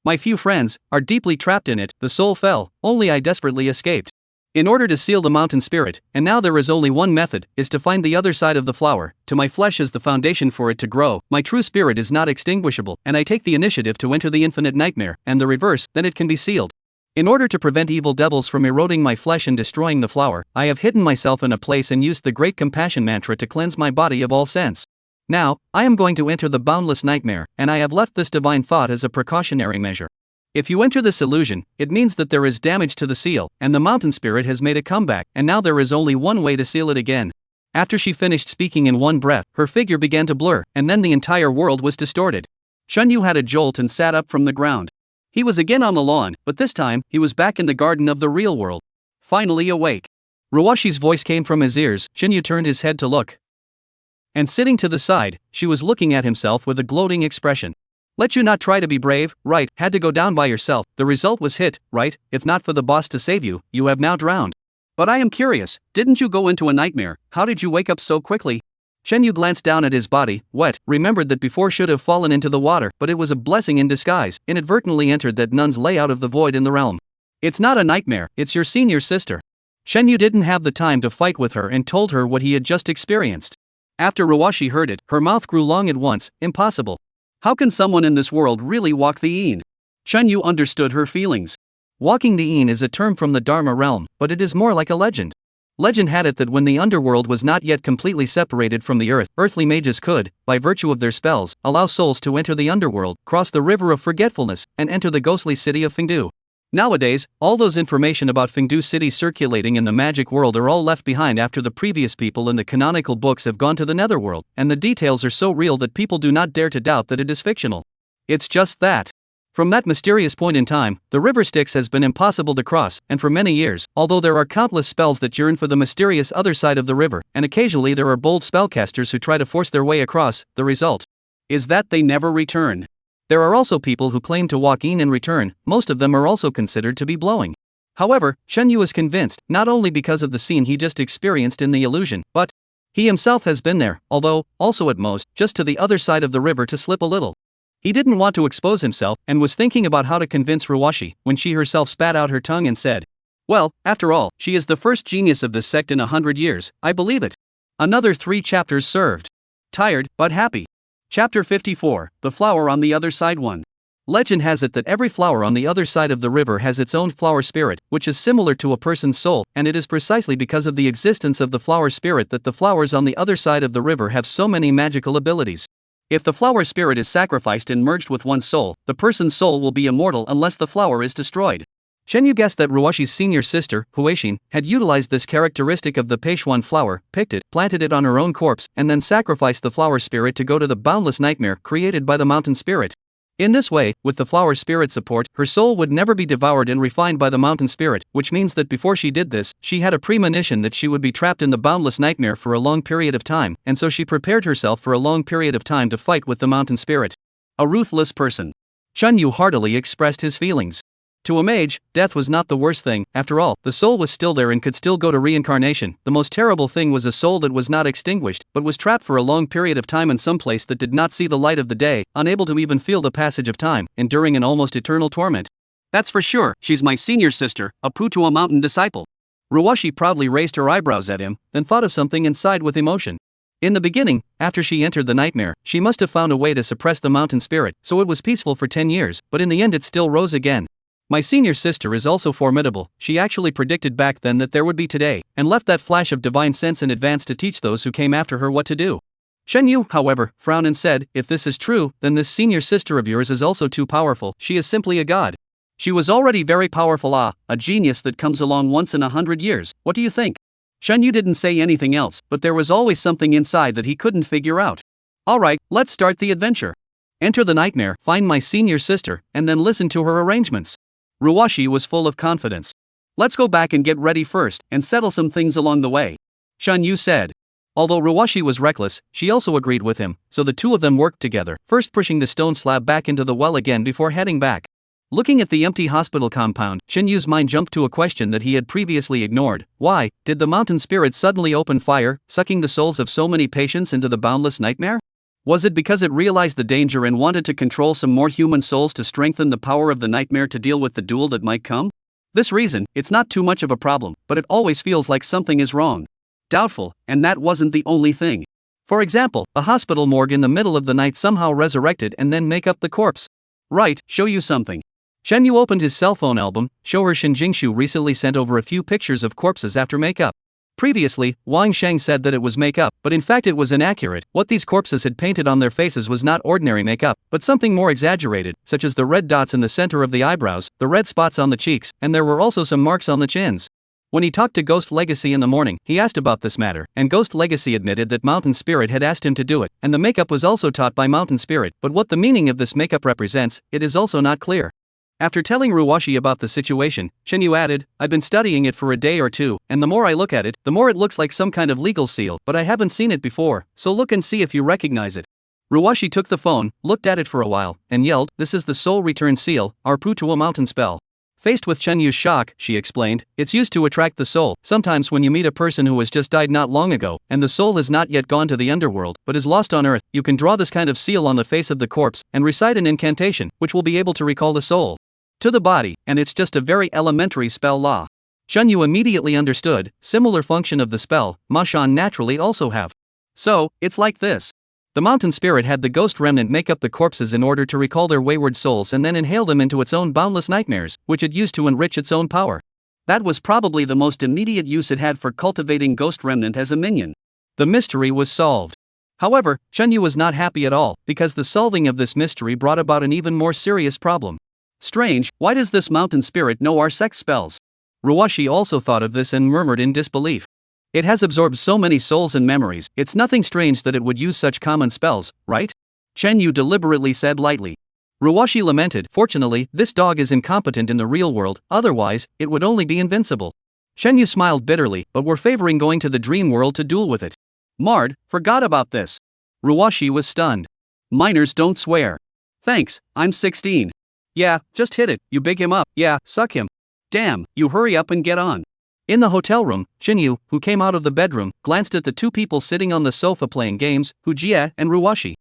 [SPEAKER 2] My few friends are deeply trapped in it. The soul fell, only I desperately escaped. In order to seal the mountain spirit, and now there is only one method, is to find the other side of the flower. To my flesh is the foundation for it to grow. My true spirit is not extinguishable, and I take the initiative to enter the infinite nightmare, and the reverse, then it can be sealed. In order to prevent evil devils from eroding my flesh and destroying the flower, I have hidden myself in a place and used the great compassion mantra to cleanse my body of all sense. Now, I am going to enter the boundless nightmare, and I have left this divine thought as a precautionary measure. If you enter this illusion, it means that there is damage to the seal, and the mountain spirit has made a comeback, and now there is only one way to seal it again. After she finished speaking in one breath, her figure began to blur, and then the entire world was distorted. Shunyu had a jolt and sat up from the ground. He was again on the lawn, but this time, he was back in the garden of the real world. Finally awake. Ruwashi's voice came from his ears. Shunyu turned his head to look. And sitting to the side, she was looking at himself with a gloating expression. Let you not try to be brave, right? Had to go down by yourself. The result was hit, right? If not for the boss to save you, you have now drowned. But I am curious, didn't you go into a nightmare? How did you wake up so quickly? Shenyu glanced down at his body, wet, remembered that before should have fallen into the water, but it was a blessing in disguise, inadvertently entered that nun's layout of the void in the realm. It's not a nightmare, it's your senior sister. Shenyu didn't have the time to fight with her and told her what he had just experienced. After Ruwashi heard it, her mouth grew long at once. Impossible. How can someone in this world really walk the Een? Shenyu understood her feelings. Walking the Een is a term from the Dharma realm, but it is more like a legend. Legend had it that when the underworld was not yet completely separated from the earth, earthly mages could, by virtue of their spells, allow souls to enter the underworld, cross the river of forgetfulness, and enter the ghostly city of Fengdu. Nowadays, all those information about Fengdu City circulating in the magic world are all left behind after the previous people in the canonical books have gone to the netherworld, and the details are so real that people do not dare to doubt that it is fictional. It's just that. From that mysterious point in time, the river Styx has been impossible to cross, and for many years, although there are countless spells that yearn for the mysterious other side of the river, and occasionally there are bold spellcasters who try to force their way across, the result is that they never return. There are also people who claim to walk in and return. Most of them are also considered to be blowing. However, Shenyu is convinced, not only because of the scene he just experienced in the illusion, but he himself has been there, although, also at most, just to the other side of the river to slip a little. He didn't want to expose himself, and was thinking about how to convince Ruwashi, when she herself spat out her tongue and said, "Well, after all, she is the first genius of this sect in 100 years, I believe it." Another 3 chapters served. Tired, but happy. Chapter 54, The Flower on the Other Side 1. Legend has it that every flower on the other side of the river has its own flower spirit, which is similar to a person's soul, and it is precisely because of the existence of the flower spirit that the flowers on the other side of the river have so many magical abilities. If the flower spirit is sacrificed and merged with one's soul, the person's soul will be immortal unless the flower is destroyed. Shenyu guessed that Ruwashi's senior sister, Huaixin, had utilized this characteristic of the Peichuan flower, picked it, planted it on her own corpse, and then sacrificed the flower spirit to go to the boundless nightmare created by the mountain spirit. In this way, with the flower spirit support, her soul would never be devoured and refined by the mountain spirit, which means that before she did this, she had a premonition that she would be trapped in the boundless nightmare for a long period of time, and so she prepared herself for a long period of time to fight with the mountain spirit. A ruthless person. Chunyu heartily expressed his feelings. To a mage, death was not the worst thing. After all, the soul was still there and could still go to reincarnation. The most terrible thing was a soul that was not extinguished, but was trapped for a long period of time in some place that did not see the light of the day, unable to even feel the passage of time, enduring an almost eternal torment. That's for sure, she's my senior sister, a Putua mountain disciple. Ruwashi proudly raised her eyebrows at him, then thought of something and sighed with emotion. In the beginning, after she entered the nightmare, she must have found a way to suppress the mountain spirit, so it was peaceful for 10 years, but in the end it still rose again. My senior sister is also formidable. She actually predicted back then that there would be today, and left that flash of divine sense in advance to teach those who came after her what to do. Shenyu, however, frowned and said, if this is true, then this senior sister of yours is also too powerful. She is simply a god. She was already very powerful, a genius that comes along once in 100 years. What do you think? Shenyu didn't say anything else, but there was always something inside that he couldn't figure out. Alright, let's start the adventure. Enter the nightmare, find my senior sister, and then listen to her arrangements. Ruwashi was full of confidence. Let's go back and get ready first, and settle some things along the way. Shenyu said. Although Ruwashi was reckless, she also agreed with him, so the two of them worked together, first pushing the stone slab back into the well again before heading back. Looking at the empty hospital compound, Shenyu's mind jumped to a question that he had previously ignored. Why did the mountain spirit suddenly open fire, sucking the souls of so many patients into the boundless nightmare? Was it because it realized the danger and wanted to control some more human souls to strengthen the power of the nightmare to deal with the duel that might come? This reason, it's not too much of a problem, but it always feels like something is wrong. Doubtful, and that wasn't the only thing. For example, a hospital morgue in the middle of the night somehow resurrected and then make up the corpse. Right, show you something. Shenyu opened his cell phone album, show her Shinjingshu recently sent over a few pictures of corpses after makeup. Previously, Wang Sheng said that it was makeup, but in fact it was inaccurate. What these corpses had painted on their faces was not ordinary makeup, but something more exaggerated, such as the red dots in the center of the eyebrows, the red spots on the cheeks, and there were also some marks on the chins. When he talked to Ghost Legacy in the morning, he asked about this matter, and Ghost Legacy admitted that Mountain Spirit had asked him to do it, and the makeup was also taught by Mountain Spirit, but what the meaning of this makeup represents, it is also not clear. After telling Ruwashi about the situation, Shenyu added, I've been studying it for a day or two, and the more I look at it, the more it looks like some kind of legal seal, but I haven't seen it before, so look and see if you recognize it. Ruwashi took the phone, looked at it for a while, and yelled, this is the soul return seal, our Putua mountain spell. Faced with Chenyu's shock, she explained, it's used to attract the soul. Sometimes when you meet a person who has just died not long ago, and the soul has not yet gone to the underworld, but is lost on earth, you can draw this kind of seal on the face of the corpse, and recite an incantation, which will be able to recall the soul to the body, and it's just a very elementary spell law. Shenyu immediately understood, similar function of the spell, Mashan naturally also have. So, it's like this. The mountain spirit had the ghost remnant make up the corpses in order to recall their wayward souls and then inhale them into its own boundless nightmares, which it used to enrich its own power. That was probably the most immediate use it had for cultivating ghost remnant as a minion. The mystery was solved. However, Shenyu was not happy at all, because the solving of this mystery brought about an even more serious problem. Strange, why does this mountain spirit know our sex spells? Ruwashi also thought of this and murmured in disbelief. It has absorbed so many souls and memories, it's nothing strange that it would use such common spells, right? Shenyu deliberately said lightly. Ruwashi lamented, fortunately, this dog is incompetent in the real world, otherwise, it would only be invincible. Shenyu smiled bitterly, but were favoring going to the dream world to duel with it. Mard, forgot about this. Ruwashi was stunned. Minors don't swear. Thanks, I'm 16. Yeah, just hit it, you big him up, yeah, suck him. Damn, you hurry up and get on. In the hotel room, Shinyu, who came out of the bedroom, glanced at the two people sitting on the sofa playing games, Hujie and Ruwashi.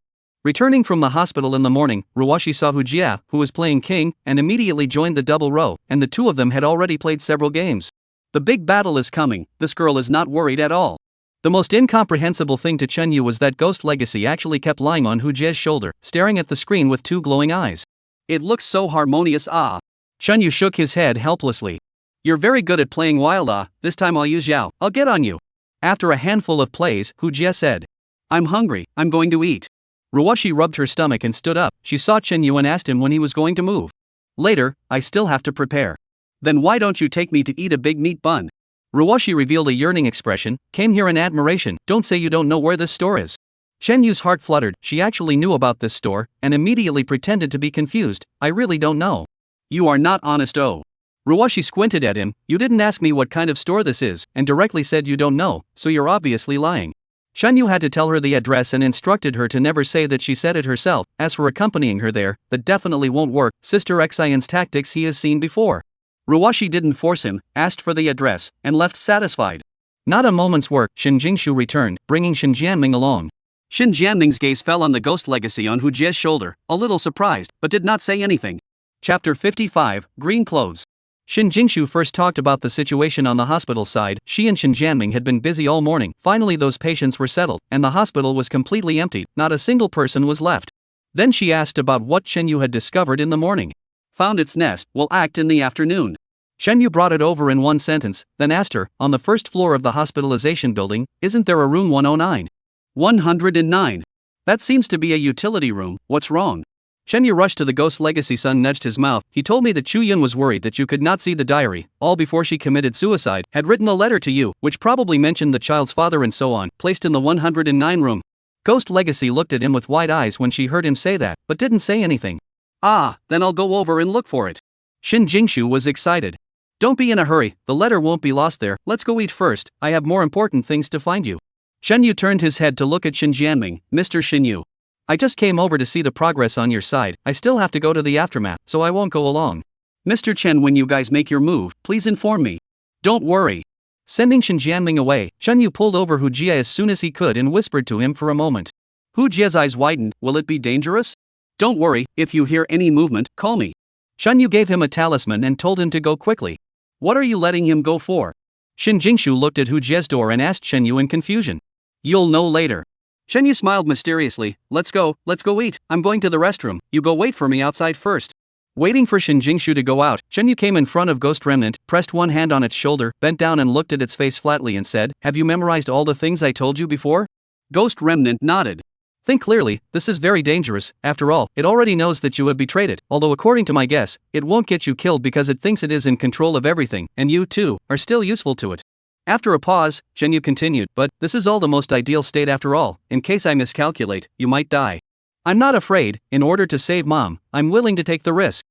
[SPEAKER 2] Returning from the hospital in the morning, Ruwashi saw Hujie, who was playing king, and immediately joined the double row, and the two of them had already played several games. The big battle is coming, this girl is not worried at all. The most incomprehensible thing to Shenyu was that Ghost Legacy actually kept lying on Hujie's shoulder, staring at the screen with two glowing eyes. It looks so harmonious, ah. Shenyu shook his head helplessly. You're very good at playing wild, ah, this time I'll use Yao, I'll get on you. After a handful of plays, Hujie said. I'm hungry, I'm going to eat. Ruwashi rubbed her stomach and stood up. She saw Shenyu and asked him when he was going to move. Later, I still have to prepare. Then why don't you take me to eat a big meat bun? Ruwashi revealed a yearning expression, came here in admiration, don't say you don't know where this store is. Shen Yu's heart fluttered. She actually knew about this store, and immediately pretended to be confused. I really don't know. You are not honest, oh. Ruwashi squinted at him. You didn't ask me what kind of store this is, and directly said you don't know, so you're obviously lying. Shen Yu had to tell her the address and instructed her to never say that she said it herself. As for accompanying her there, that definitely won't work. Sister Xian's tactics he has seen before. Ruwashi didn't force him, asked for the address, and left satisfied. Not a moment's work, Shin Jingshu returned, bringing Shin Jianming along. Shin Jianming's gaze fell on the ghost legacy on Hu Jie's shoulder, a little surprised, but did not say anything. Chapter 55, Green Clothes. Shin Jingshu first talked about the situation on the hospital side. She and Shin Jianming had been busy all morning. Finally those patients were settled, and the hospital was completely empty, not a single person was left. Then she asked about what Shen Yu had discovered in the morning. Found its nest, will act in the afternoon. Shen Yu brought it over in one sentence, then asked her, on the first floor of the hospitalization building, isn't there a room 109? 109. That seems to be a utility room, what's wrong? Shen Yu rushed to the ghost legacy son, nudged his mouth. He told me that Chu Yun was worried that you could not see the diary, all before she committed suicide, had written a letter to you, which probably mentioned the child's father and so on, placed in the 109 room. Ghost legacy looked at him with wide eyes when she heard him say that, but didn't say anything. Ah, then I'll go over and look for it. Shin Jingshu was excited. Don't be in a hurry, the letter won't be lost there, let's go eat first, I have more important things to find you. Shen Yu turned his head to look at Shin Jianming. Mr. Shin Yu. I just came over to see the progress on your side, I still have to go to the aftermath, so I won't go along. Mr. Chen, when you guys make your move, please inform me. Don't worry. Sending Shin Jianming away, Shen Yu pulled over Hu Jie as soon as he could and whispered to him for a moment. Hu Jie's eyes widened. Will it be dangerous? Don't worry, if you hear any movement, call me. Shen Yu gave him a talisman and told him to go quickly. What are you letting him go for? Shin Jingshu looked at Hu Jie's door and asked Shen Yu in confusion. You'll know later. Shen Yu smiled mysteriously. Let's go eat, I'm going to the restroom, you go wait for me outside first. Waiting for Shin Jingshu to go out, Shen Yu came in front of Ghost Remnant, pressed one hand on its shoulder, bent down and looked at its face flatly and said, have you memorized all the things I told you before? Ghost Remnant nodded. Think clearly, this is very dangerous, after all, it already knows that you have betrayed it, although according to my guess, it won't get you killed because it thinks it is in control of everything, and you, too, are still useful to it. After a pause, Shen Yu continued, but this is all the most ideal state after all, in case I miscalculate, you might die. I'm not afraid, in order to save Mom, I'm willing to take the risk.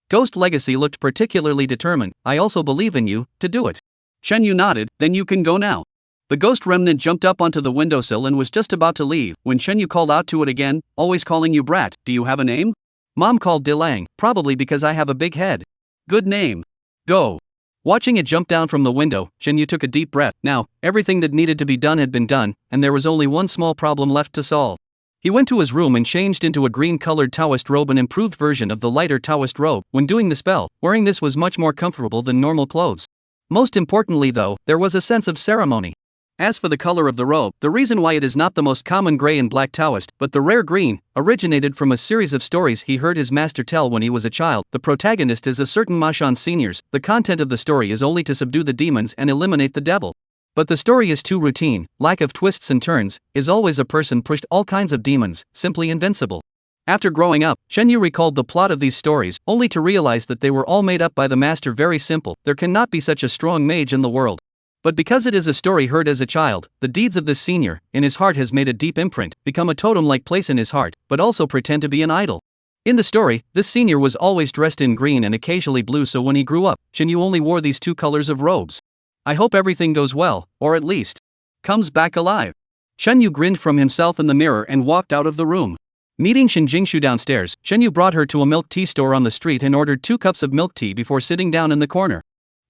[SPEAKER 2] Ghost Legacy looked particularly determined. I also believe in you, to do it. Shen Yu nodded, then you can go now. The Ghost Remnant jumped up onto the windowsill and was just about to leave, when Shen Yu called out to it again, always calling you brat, do you have a name? Mom called Dilang, probably because I have a big head. Good name. Go. Watching it jump down from the window, Shen Yu took a deep breath. Now, everything that needed to be done had been done, and there was only one small problem left to solve. He went to his room and changed into a green-colored Taoist robe, an improved version of the lighter Taoist robe. When doing the spell, wearing this was much more comfortable than normal clothes. Most importantly though, there was a sense of ceremony. As for the color of the robe, the reason why it is not the most common gray and black Taoist, but the rare green, originated from a series of stories he heard his master tell when he was a child. The protagonist is a certain Mashan seniors. The content of the story is only to subdue the demons and eliminate the devil. But the story is too routine, lack of twists and turns, is always a person pushed all kinds of demons, simply invincible. After growing up, Shen Yu recalled the plot of these stories, only to realize that they were all made up by the master. Very simple, there cannot be such a strong mage in the world. But because it is a story heard as a child, the deeds of this senior, in his heart has made a deep imprint, become a totem-like place in his heart, but also pretend to be an idol. In the story, this senior was always dressed in green and occasionally blue, so when he grew up, Shen Yu only wore these two colors of robes. I hope everything goes well, or at least comes back alive. Shen Yu grinned from himself in the mirror and walked out of the room. Meeting Shin Jingshu downstairs, Shen Yu brought her to a milk tea store on the street and ordered 2 cups of milk tea before sitting down in the corner.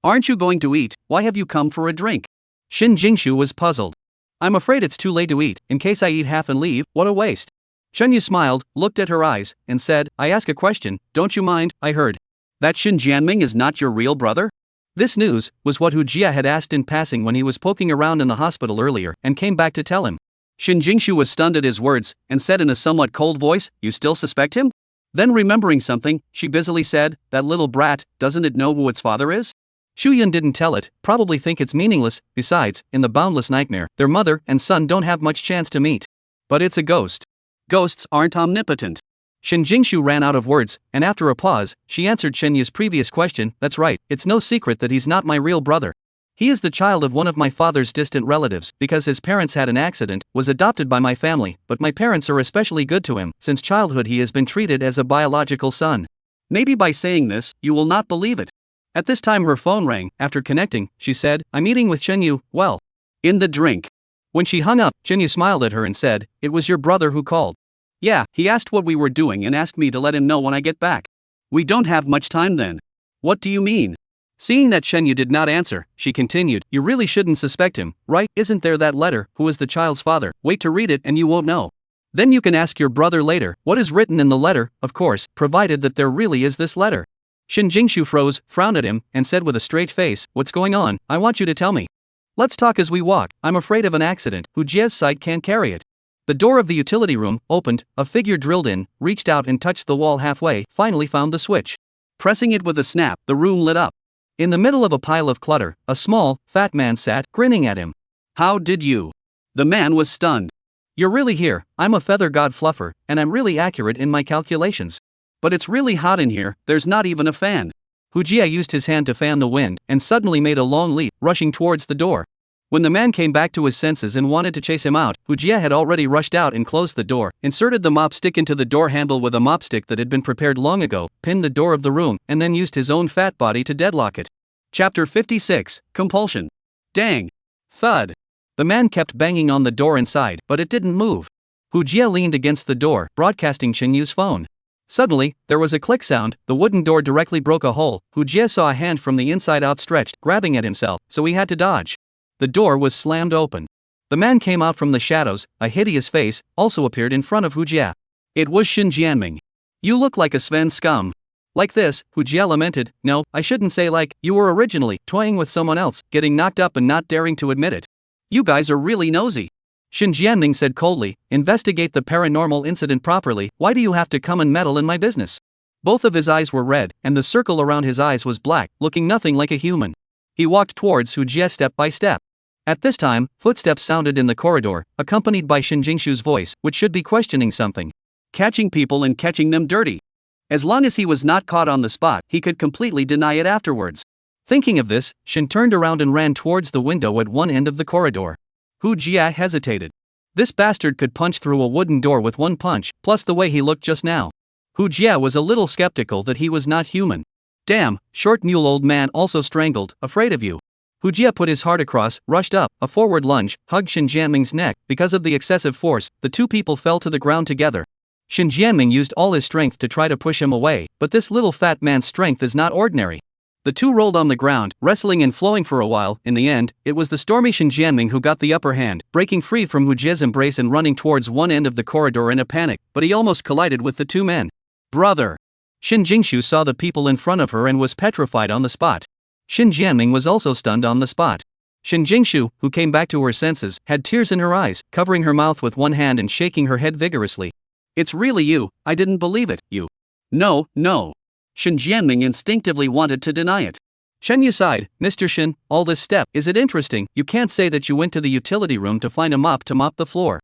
[SPEAKER 2] Aren't you going to eat? Why have you come for a drink? Shin Jingshu was puzzled. I'm afraid it's too late to eat, in case I eat half and leave, what a waste. Shen Yu smiled, looked at her eyes, and said, I ask a question, don't you mind? I heard that Shin Jianming is not your real brother? This news was what Hu Jie had asked in passing when he was poking around in the hospital earlier, and came back to tell him. Shin Jingshu was stunned at his words, and said in a somewhat cold voice, you still suspect him? Then remembering something, she busily said, that little brat, doesn't it know who its father is? Shu Yun didn't tell it, probably think it's meaningless. Besides, in the boundless nightmare, their mother and son don't have much chance to meet. But it's a ghost. Ghosts aren't omnipotent. Shin Jingshu ran out of words, and after a pause, she answered Shen Yu's previous question, that's right, it's no secret that he's not my real brother. He is the child of one of my father's distant relatives because his parents had an accident, was adopted by my family, but my parents are especially good to him. Since childhood he has been treated as a biological son. Maybe by saying this, you will not believe it. At this time her phone rang. After connecting, she said, I'm eating with Chenyu, well, in the drink. When she hung up, Chenyu smiled at her and said, it was your brother who called. Yeah, he asked what we were doing and asked me to let him know when I get back. We don't have much time then. What do you mean? Seeing that Chenyu did not answer, she continued, you really shouldn't suspect him, right? Isn't there that letter, who is the child's father? Wait to read it and you won't know. Then you can ask your brother later what is written in the letter, of course, provided that there really is this letter. Shin Jingshu froze, frowned at him, and said with a straight face, what's going on? I want you to tell me. Let's talk as we walk. I'm afraid of an accident. Hu Jie's sight can't carry it. The door of the utility room opened, a figure drilled in, reached out and touched the wall halfway, finally found the switch. Pressing it with a snap, the room lit up. In the middle of a pile of clutter, a small, fat man sat, grinning at him. How did you? The man was stunned. You're really here. I'm a feather god fluffer, and I'm really accurate in my calculations. But it's really hot in here, there's not even a fan. Hu Jie used his hand to fan the wind, and suddenly made a long leap, rushing towards the door. When the man came back to his senses and wanted to chase him out, Hu Jie had already rushed out and closed the door, inserted the mop stick into the door handle with a mop stick that had been prepared long ago, pinned the door of the room, and then used his own fat body to deadlock it. Chapter 56, Compulsion. Dang. Thud. The man kept banging on the door inside, but it didn't move. Hu Jie leaned against the door, broadcasting Chenyu's phone. Suddenly, there was a click sound, the wooden door directly broke a hole. Hu Jie saw a hand from the inside outstretched, grabbing at himself, so he had to dodge. The door was slammed open. The man came out from the shadows, a hideous face, also appeared in front of Hu Jie. It was Shin Jianming. You look like a Sven scum. Like this, Hu Jie lamented, no, I shouldn't say like, you were originally toying with someone else, getting knocked up and not daring to admit it. You guys are really nosy. Shin Jianming said coldly, investigate the paranormal incident properly, why do you have to come and meddle in my business? Both of his eyes were red, and the circle around his eyes was black, looking nothing like a human. He walked towards Hu Jie step by step. At this time, footsteps sounded in the corridor, accompanied by Shin Jingshu's voice, which should be questioning something. Catching people and catching them dirty. As long as he was not caught on the spot, he could completely deny it afterwards. Thinking of this, Shin turned around and ran towards the window at one end of the corridor. Hu Jie hesitated. This bastard could punch through a wooden door with one punch, plus the way he looked just now. Hu Jie was a little skeptical that he was not human. Damn, short mule old man also strangled, afraid of you. Hu Jie put his heart across, rushed up, a forward lunge, hugged Shin Jianming's neck. Because of the excessive force, the two people fell to the ground together. Shin Jianming used all his strength to try to push him away, but this little fat man's strength is not ordinary. The two rolled on the ground, wrestling and flowing for a while. In the end, it was the stormy Shin Jianming who got the upper hand, breaking free from Hu Jie's embrace and running towards one end of the corridor in a panic, but he almost collided with the two men. Brother! Shin Jingshu saw the people in front of her and was petrified on the spot. Shin Jianming was also stunned on the spot. Shin Jingshu, who came back to her senses, had tears in her eyes, covering her mouth with one hand and shaking her head vigorously. It's really you, I didn't believe it, you. No, no. Shin Jianming instinctively wanted to deny it. Chenyu sighed, Mr. Shin, all this step, is it interesting? You can't say that you went to the utility room to find a mop to mop the floor.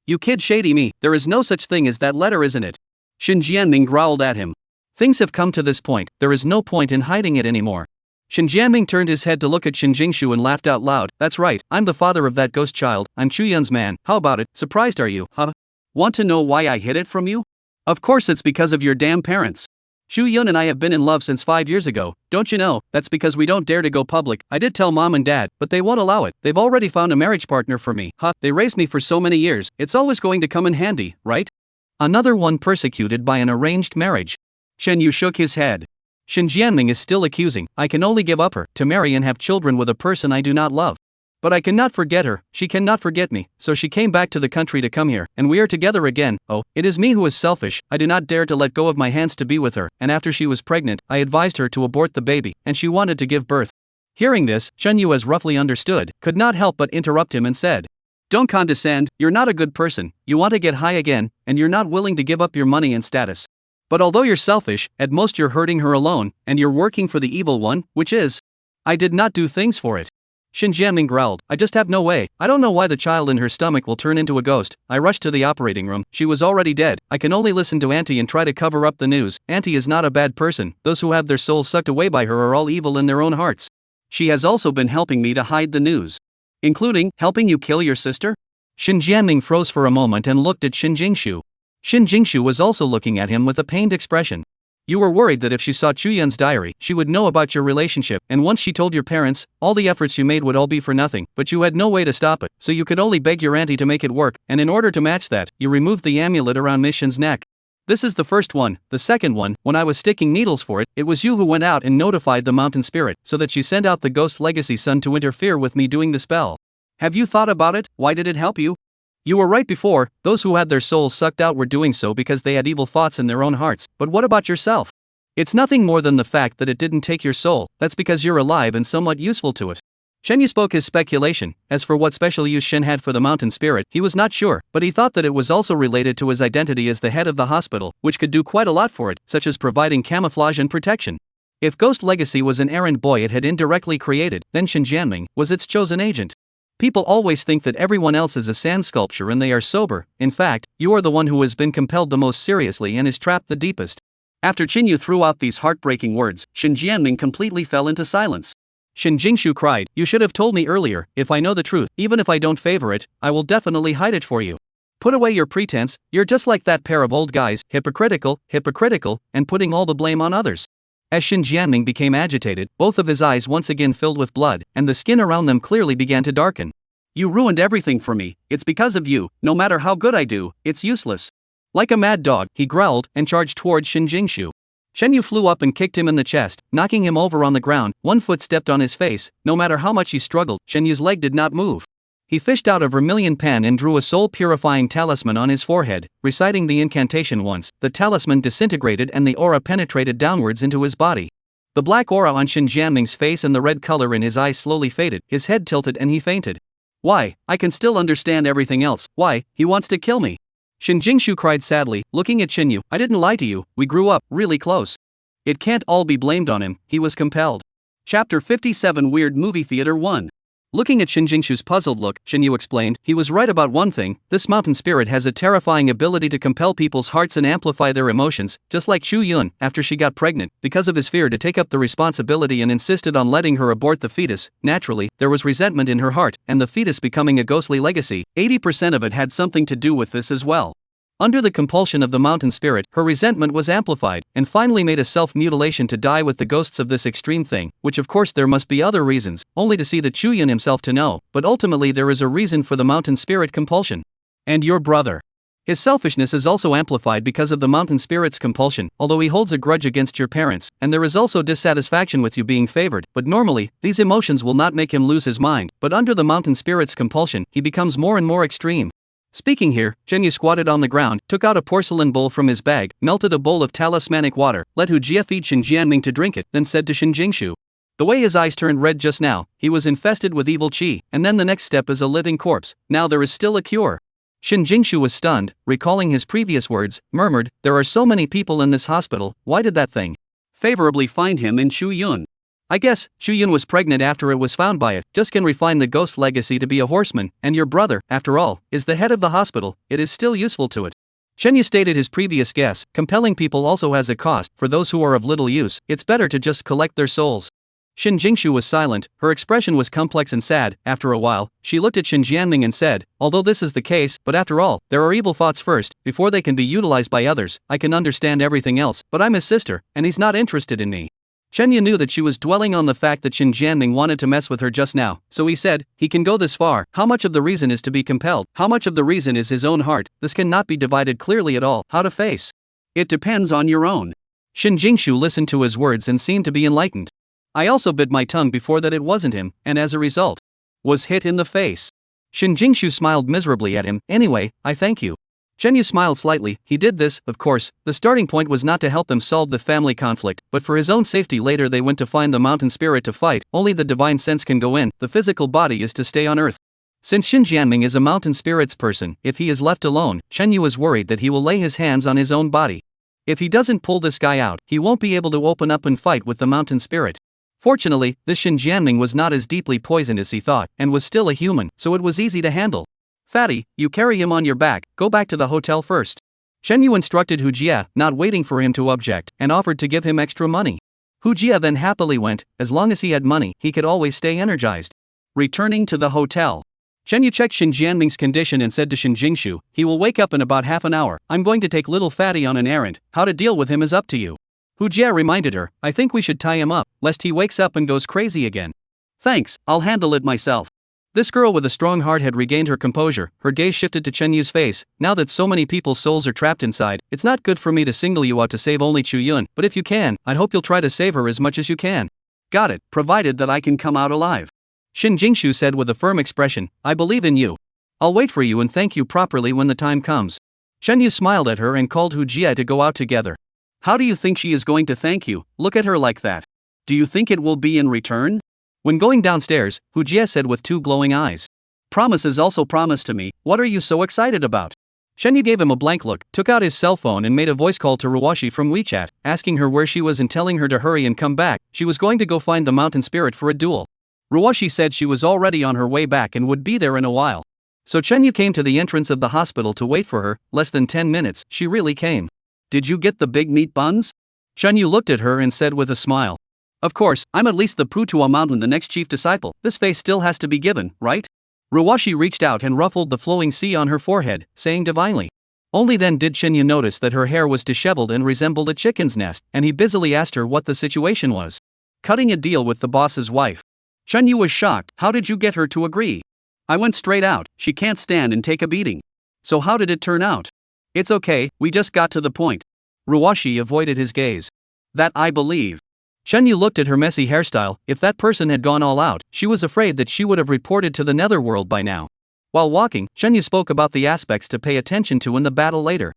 [SPEAKER 2] You kid shady me, there is no such thing as that letter, isn't it? Shin Jianming growled at him. Things have come to this point, there is no point in hiding it anymore. Shin Jianming turned his head to look at Shin Jingshu and laughed out loud, that's right, I'm the father of that ghost child, I'm Chuyun's man, how about it, surprised are you, huh? Want to know why I hid it from you? Of course it's because of your damn parents. Chuyun and I have been in love since 5 years ago, don't you know, that's because we don't dare to go public. I did tell mom and dad, but they won't allow it, they've already found a marriage partner for me, they raised me for so many years, it's always going to come in handy, right? Another one persecuted by an arranged marriage. Chenyu shook his head. Shin Jianming is still accusing, I can only give up her, to marry and have children with a person I do not love. But I cannot forget her, she cannot forget me, so she came back to the country to come here, and we are together again. Oh, it is me who is selfish, I do not dare to let go of my hands to be with her, and after she was pregnant, I advised her to abort the baby, and she wanted to give birth. Hearing this, Chenyu, as roughly understood, could not help but interrupt him and said, don't condescend, you're not a good person, you want to get high again, and you're not willing to give up your money and status. But although you're selfish, at most you're hurting her alone, and you're working for the evil one, which is. I did not do things for it. Shin Jianming growled, I just have no way, I don't know why the child in her stomach will turn into a ghost. I rushed to the operating room, she was already dead. I can only listen to Auntie and try to cover up the news. Auntie is not a bad person, those who have their souls sucked away by her are all evil in their own hearts. She has also been helping me to hide the news. Including helping you kill your sister? Shin Jianming froze for a moment and looked at Shin Jingshu. Shin Jingshu was also looking at him with a pained expression. You were worried that if she saw Chuyun's diary, she would know about your relationship, and once she told your parents, all the efforts you made would all be for nothing, but you had no way to stop it, so you could only beg your auntie to make it work, and in order to match that, you removed the amulet around Miss Shin's neck. This is the first one. The second one, when I was sticking needles for it, it was you who went out and notified the mountain spirit, so that she sent out the ghost legacy son to interfere with me doing the spell. Have you thought about it? Why did it help you? You were right before, those who had their souls sucked out were doing so because they had evil thoughts in their own hearts, but what about yourself? It's nothing more than the fact that it didn't take your soul, that's because you're alive and somewhat useful to it. Shenyu spoke his speculation. As for what special use Shen had for the mountain spirit, he was not sure, but he thought that it was also related to his identity as the head of the hospital, which could do quite a lot for it, such as providing camouflage and protection. If Ghost Legacy was an errand boy it had indirectly created, then Shin Jianming was its chosen agent. People always think that everyone else is a sand sculpture and they are sober. In fact, you are the one who has been compelled the most seriously and is trapped the deepest. After Qinyu threw out these heartbreaking words, Shin Jianming completely fell into silence. Shin Jingshu cried, you should have told me earlier. If I know the truth, even if I don't favor it, I will definitely hide it for you. Put away your pretense, you're just like that pair of old guys, hypocritical, and putting all the blame on others. As Shin Jianming became agitated, both of his eyes once again filled with blood, and the skin around them clearly began to darken. You ruined everything for me, it's because of you, no matter how good I do, it's useless. Like a mad dog, he growled and charged toward Shin Jingshu. Shenyu flew up and kicked him in the chest, knocking him over on the ground. One foot stepped on his face. No matter how much he struggled, Shenyu's leg did not move. He fished out a vermilion pan and drew a soul-purifying talisman on his forehead, reciting the incantation once. The talisman disintegrated and the aura penetrated downwards into his body. The black aura on Shin Jianming's face and the red color in his eyes slowly faded. His head tilted and he fainted. Why? I can still understand everything else. Why? He wants to kill me. Shin Jingshu cried sadly, looking at Shinyu. I didn't lie to you, we grew up really close. It can't all be blamed on him, he was compelled. Chapter 57 Weird Movie Theater 1. Looking at Shin Jingshu's puzzled look, Shinyu explained, he was right about one thing, this mountain spirit has a terrifying ability to compel people's hearts and amplify their emotions, just like Chu Yun, after she got pregnant, because of his fear to take up the responsibility and insisted on letting her abort the fetus. Naturally, there was resentment in her heart, and the fetus becoming a ghostly legacy, 80% of it had something to do with this as well. Under the compulsion of the mountain spirit, her resentment was amplified, and finally made a self-mutilation to die with the ghosts of this extreme thing, which of course there must be other reasons, only to see the Chuyin himself to know, but ultimately there is a reason for the mountain spirit compulsion. And your brother. His selfishness is also amplified because of the mountain spirit's compulsion, although he holds a grudge against your parents, and there is also dissatisfaction with you being favored, but normally, these emotions will not make him lose his mind, but under the mountain spirit's compulsion, he becomes more and more extreme. Speaking here, Shenyu squatted on the ground, took out a porcelain bowl from his bag, melted a bowl of talismanic water, let Hu Jie feed Shin Jianming to drink it, then said to Shin Jingshu. The way his eyes turned red just now, he was infested with evil qi, and then the next step is a living corpse. Now there is still a cure. Shin Jingshu was stunned, recalling his previous words, murmured, there are so many people in this hospital, why did that thing favorably find him in Chu Yun? I guess, Chu Yun was pregnant after it was found by it, just can refine the ghost legacy to be a horseman, and your brother, after all, is the head of the hospital, it is still useful to it. Shenyu stated his previous guess, compelling people also has a cost, for those who are of little use, it's better to just collect their souls. Shin Jingshu was silent, her expression was complex and sad. After a while, she looked at Shin Jianming and said, although this is the case, but after all, there are evil thoughts first, before they can be utilized by others. I can understand everything else, but I'm his sister, and he's not interested in me. Shenyu knew that she was dwelling on the fact that Shin Jianming wanted to mess with her just now, so he said, he can go this far. How much of the reason is to be compelled? How much of the reason is his own heart? This cannot be divided clearly at all. How to face? It depends on your own. Shin Jingshu listened to his words and seemed to be enlightened. I also bit my tongue before that it wasn't him, and as a result, was hit in the face. Shin Jingshu smiled miserably at him. Anyway, I thank you. Shenyu smiled slightly. He did this, of course, the starting point was not to help them solve the family conflict, but for his own safety. Later they went to find the mountain spirit to fight. Only the divine sense can go in, the physical body is to stay on earth. Since Shin Jianming is a mountain spirit's person, if he is left alone, Shenyu is worried that he will lay his hands on his own body. If he doesn't pull this guy out, he won't be able to open up and fight with the mountain spirit. Fortunately, this Shin Jianming was not as deeply poisoned as he thought, and was still a human, so it was easy to handle. Fatty, you carry him on your back, go back to the hotel first. Shenyu instructed Hu Jie, not waiting for him to object, and offered to give him extra money. Hu Jia then happily went. As long as he had money, he could always stay energized. Returning to the hotel, Chen Yu checked Shin Jianming's condition and said to Shin Jingshu, "He will wake up in about half an hour. I'm going to take little fatty on an errand. How to deal with him is up to you." Hu Jia reminded her, "I think we should tie him up, lest he wakes up and goes crazy again." "Thanks, I'll handle it myself." This girl with a strong heart had regained her composure. Her gaze shifted to Chen Yu's face. "Now that so many people's souls are trapped inside, it's not good for me to single you out to save only Chu Yun, but if you can, I hope you'll try to save her as much as you can." "Got it, provided that I can come out alive," Shin Jingshu said with a firm expression. "I believe in you. I'll wait for you and thank you properly when the time comes." Chen Yu smiled at her and called Hu Jia to go out together. "How do you think she is going to thank you? Look at her like that. Do you think it will be in return?" When going downstairs, Hu Jia said with two glowing eyes. "Promise is also promise to me. What are you so excited about?" Shen Yu gave him a blank look, took out his cell phone and made a voice call to Ruwashi from WeChat, asking her where she was and telling her to hurry and come back. She was going to go find the mountain spirit for a duel. Ruwashi said she was already on her way back and would be there in a while. So Chen Yu came to the entrance of the hospital to wait for her. Less than 10 minutes, she really came. "Did you get the big meat buns?" Chen Yu looked at her and said with a smile. "Of course, I'm at least the Putua Mountain, the next chief disciple. This face still has to be given, right?" Ruwashi reached out and ruffled the flowing sea on her forehead, saying divinely. Only then did Chen Yu notice that her hair was disheveled and resembled a chicken's nest, and he busily asked her what the situation was. "Cutting a deal with the boss's wife." Chen Yu was shocked. "How did you get her to agree?" "I went straight out. She can't stand and take a beating." "So how did it turn out?" "It's okay, we just got to the point." Ruwashi avoided his gaze. "That I believe." Chen Yu looked at her messy hairstyle. If that person had gone all out, she was afraid that she would have reported to the netherworld by now. While walking, Chen Yu spoke about the aspects to pay attention to in the battle later.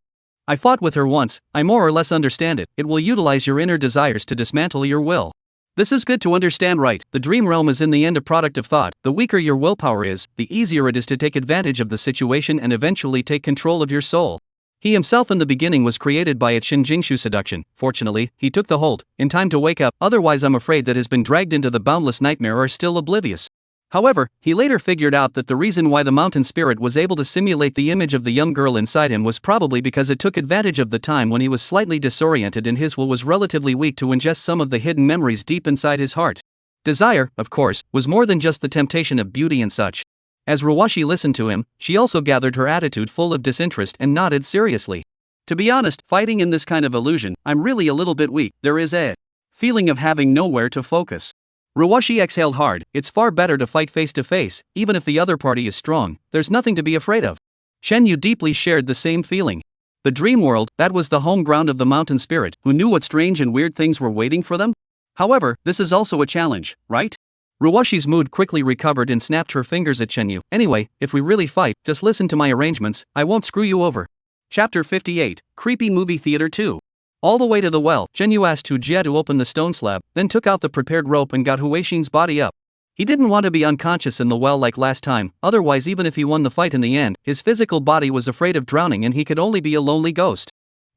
[SPEAKER 2] "I fought with her once, I more or less understand it. It will utilize your inner desires to dismantle your will. This is good to understand, right? The dream realm is in the end a product of thought. The weaker your willpower is, the easier it is to take advantage of the situation and eventually take control of your soul. He himself in the beginning was created by a Shinjingshu seduction. Fortunately, he took the hold, in time to wake up, otherwise I'm afraid that has been dragged into the boundless nightmare are still oblivious. However, he later figured out that the reason why the mountain spirit was able to simulate the image of the young girl inside him was probably because it took advantage of the time when he was slightly disoriented and his will was relatively weak to ingest some of the hidden memories deep inside his heart. Desire, of course, was more than just the temptation of beauty and such. As Ruwashi listened to him, she also gathered her attitude full of disinterest and nodded seriously. "To be honest, fighting in this kind of illusion, I'm really a little bit weak. There is a feeling of having nowhere to focus." Ruwashi exhaled hard. "It's far better to fight face to face, even if the other party is strong. There's nothing to be afraid of." Shen Yu deeply shared the same feeling. The dream world, that was the home ground of the mountain spirit, who knew what strange and weird things were waiting for them? However, this is also a challenge, right? Ruwashi's mood quickly recovered and snapped her fingers at Chen Yu. "Anyway, if we really fight, just listen to my arrangements, I won't screw you over." Chapter 58, Creepy Movie Theater 2. All the way to the well, Chen Yu asked Hu Jia to open the stone slab, then took out the prepared rope and got Hu Weixin's body up. He didn't want to be unconscious in the well like last time, otherwise even if he won the fight in the end, his physical body was afraid of drowning and he could only be a lonely ghost.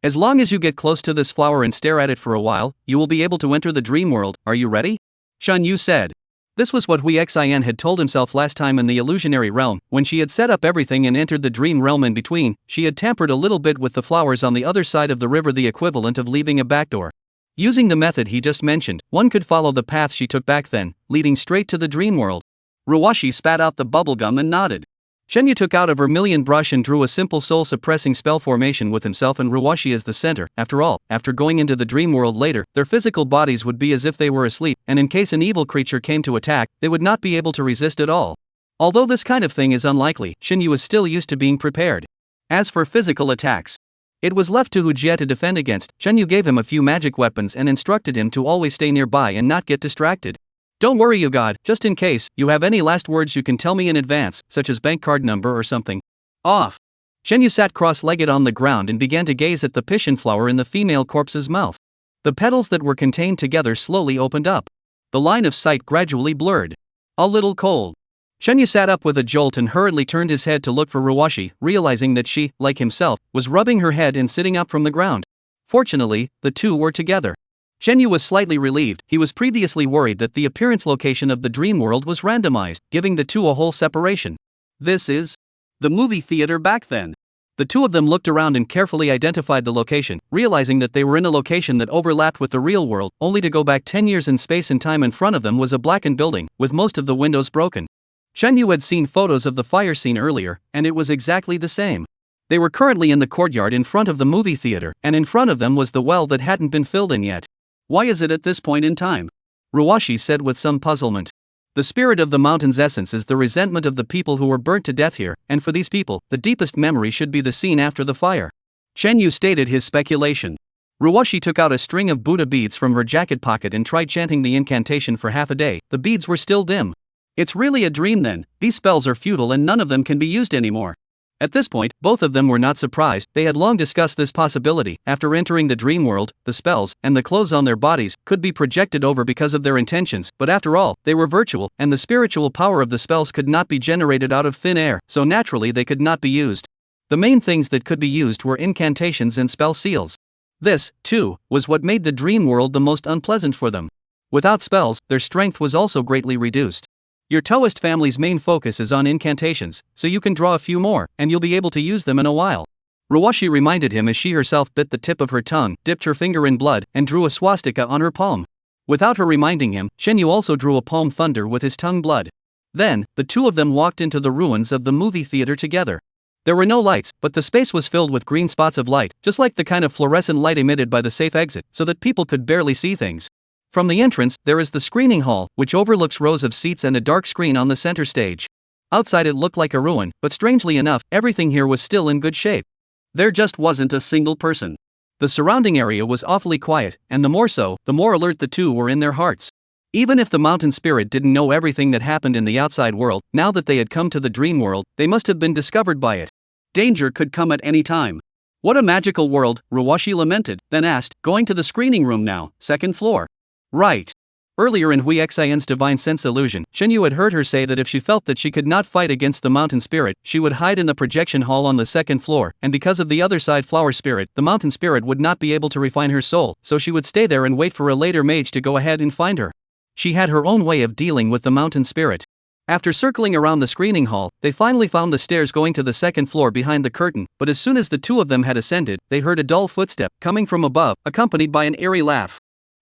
[SPEAKER 2] "As long as you get close to this flower and stare at it for a while, you will be able to enter the dream world. Are you ready?" Shan Yu said. This was what Hui Xian had told himself last time in the illusionary realm. When she had set up everything and entered the dream realm in between, she had tampered a little bit with the flowers on the other side of the river, the equivalent of leaving a backdoor. Using the method he just mentioned, one could follow the path she took back then, leading straight to the dream world. Ruwashi spat out the bubblegum and nodded. Shenya took out a vermilion brush and drew a simple soul-suppressing spell formation with himself and Ruwashi as the center. After all, after going into the dream world later, their physical bodies would be as if they were asleep, and in case an evil creature came to attack, they would not be able to resist at all. Although this kind of thing is unlikely, Shinyu was still used to being prepared. As for physical attacks, it was left to Hu Jie to defend against. Shinyu gave him a few magic weapons and instructed him to always stay nearby and not get distracted. Don't worry, you god, just in case you have any last words you can tell me in advance, such as bank card number or something. Off. Shenyu sat cross-legged on the ground and began to gaze at the piston flower in the female corpse's mouth. The petals that were contained together slowly opened up. The line of sight gradually blurred. A little cold. Shenyu sat up with a jolt and hurriedly turned his head to look for Ruwashi, realizing that she, like himself, was rubbing her head and sitting up from the ground. Fortunately, the two were together. Shenyu was slightly relieved. He was previously worried that the appearance location of the dream world was randomized, giving the two a whole separation. This is the movie theater back then. The two of them looked around and carefully identified the location, realizing that they were in a location that overlapped with the real world, only to go back 10 years in space and time. In front of them was a blackened building, with most of the windows broken. Chen Yu had seen photos of the fire scene earlier, and it was exactly the same. They were currently in the courtyard in front of the movie theater, and in front of them was the well that hadn't been filled in yet. Why is it at this point in time? Ruwashi said with some puzzlement. The spirit of the mountain's essence is the resentment of the people who were burnt to death here, and for these people, the deepest memory should be the scene after the fire. Chen Yu stated his speculation. Ruwashi took out a string of Buddha beads from her jacket pocket and tried chanting the incantation for half a day. The beads were still dim. It's really a dream then. These spells are futile and none of them can be used anymore. At this point, both of them were not surprised. They had long discussed this possibility. After entering the dream world, the spells, and the clothes on their bodies, could be projected over because of their intentions, but after all, they were virtual, and the spiritual power of the spells could not be generated out of thin air, so naturally they could not be used. The main things that could be used were incantations and spell seals. This, too, was what made the dream world the most unpleasant for them. Without spells, their strength was also greatly reduced. Your Taoist family's main focus is on incantations, so you can draw a few more, and you'll be able to use them in a while. Ruwashi reminded him as she herself bit the tip of her tongue, dipped her finger in blood, and drew a swastika on her palm. Without her reminding him, Chen Yu also drew a palm thunder with his tongue blood. Then, the two of them walked into the ruins of the movie theater together. There were no lights, but the space was filled with green spots of light, just like the kind of fluorescent light emitted by the safe exit, so that people could barely see things. From the entrance, there is the screening hall, which overlooks rows of seats and a dark screen on the center stage. Outside it looked like a ruin, but strangely enough, everything here was still in good shape. There just wasn't a single person. The surrounding area was awfully quiet, and the more so, the more alert the two were in their hearts. Even if the mountain spirit didn't know everything that happened in the outside world, now that they had come to the dream world, they must have been discovered by it. Danger could come at any time. What a magical world, Ruwashi lamented, then asked, going to the screening room now, second floor. Right. Earlier in Hui Xian's divine sense illusion, Chen Yu had heard her say that if she felt that she could not fight against the mountain spirit, she would hide in the projection hall on the second floor, and because of the other side flower spirit, the mountain spirit would not be able to refine her soul, so she would stay there and wait for a later mage to go ahead and find her. She had her own way of dealing with the mountain spirit. After circling around the screening hall, they finally found the stairs going to the second floor behind the curtain, but as soon as the two of them had ascended, they heard a dull footstep coming from above, accompanied by an eerie laugh.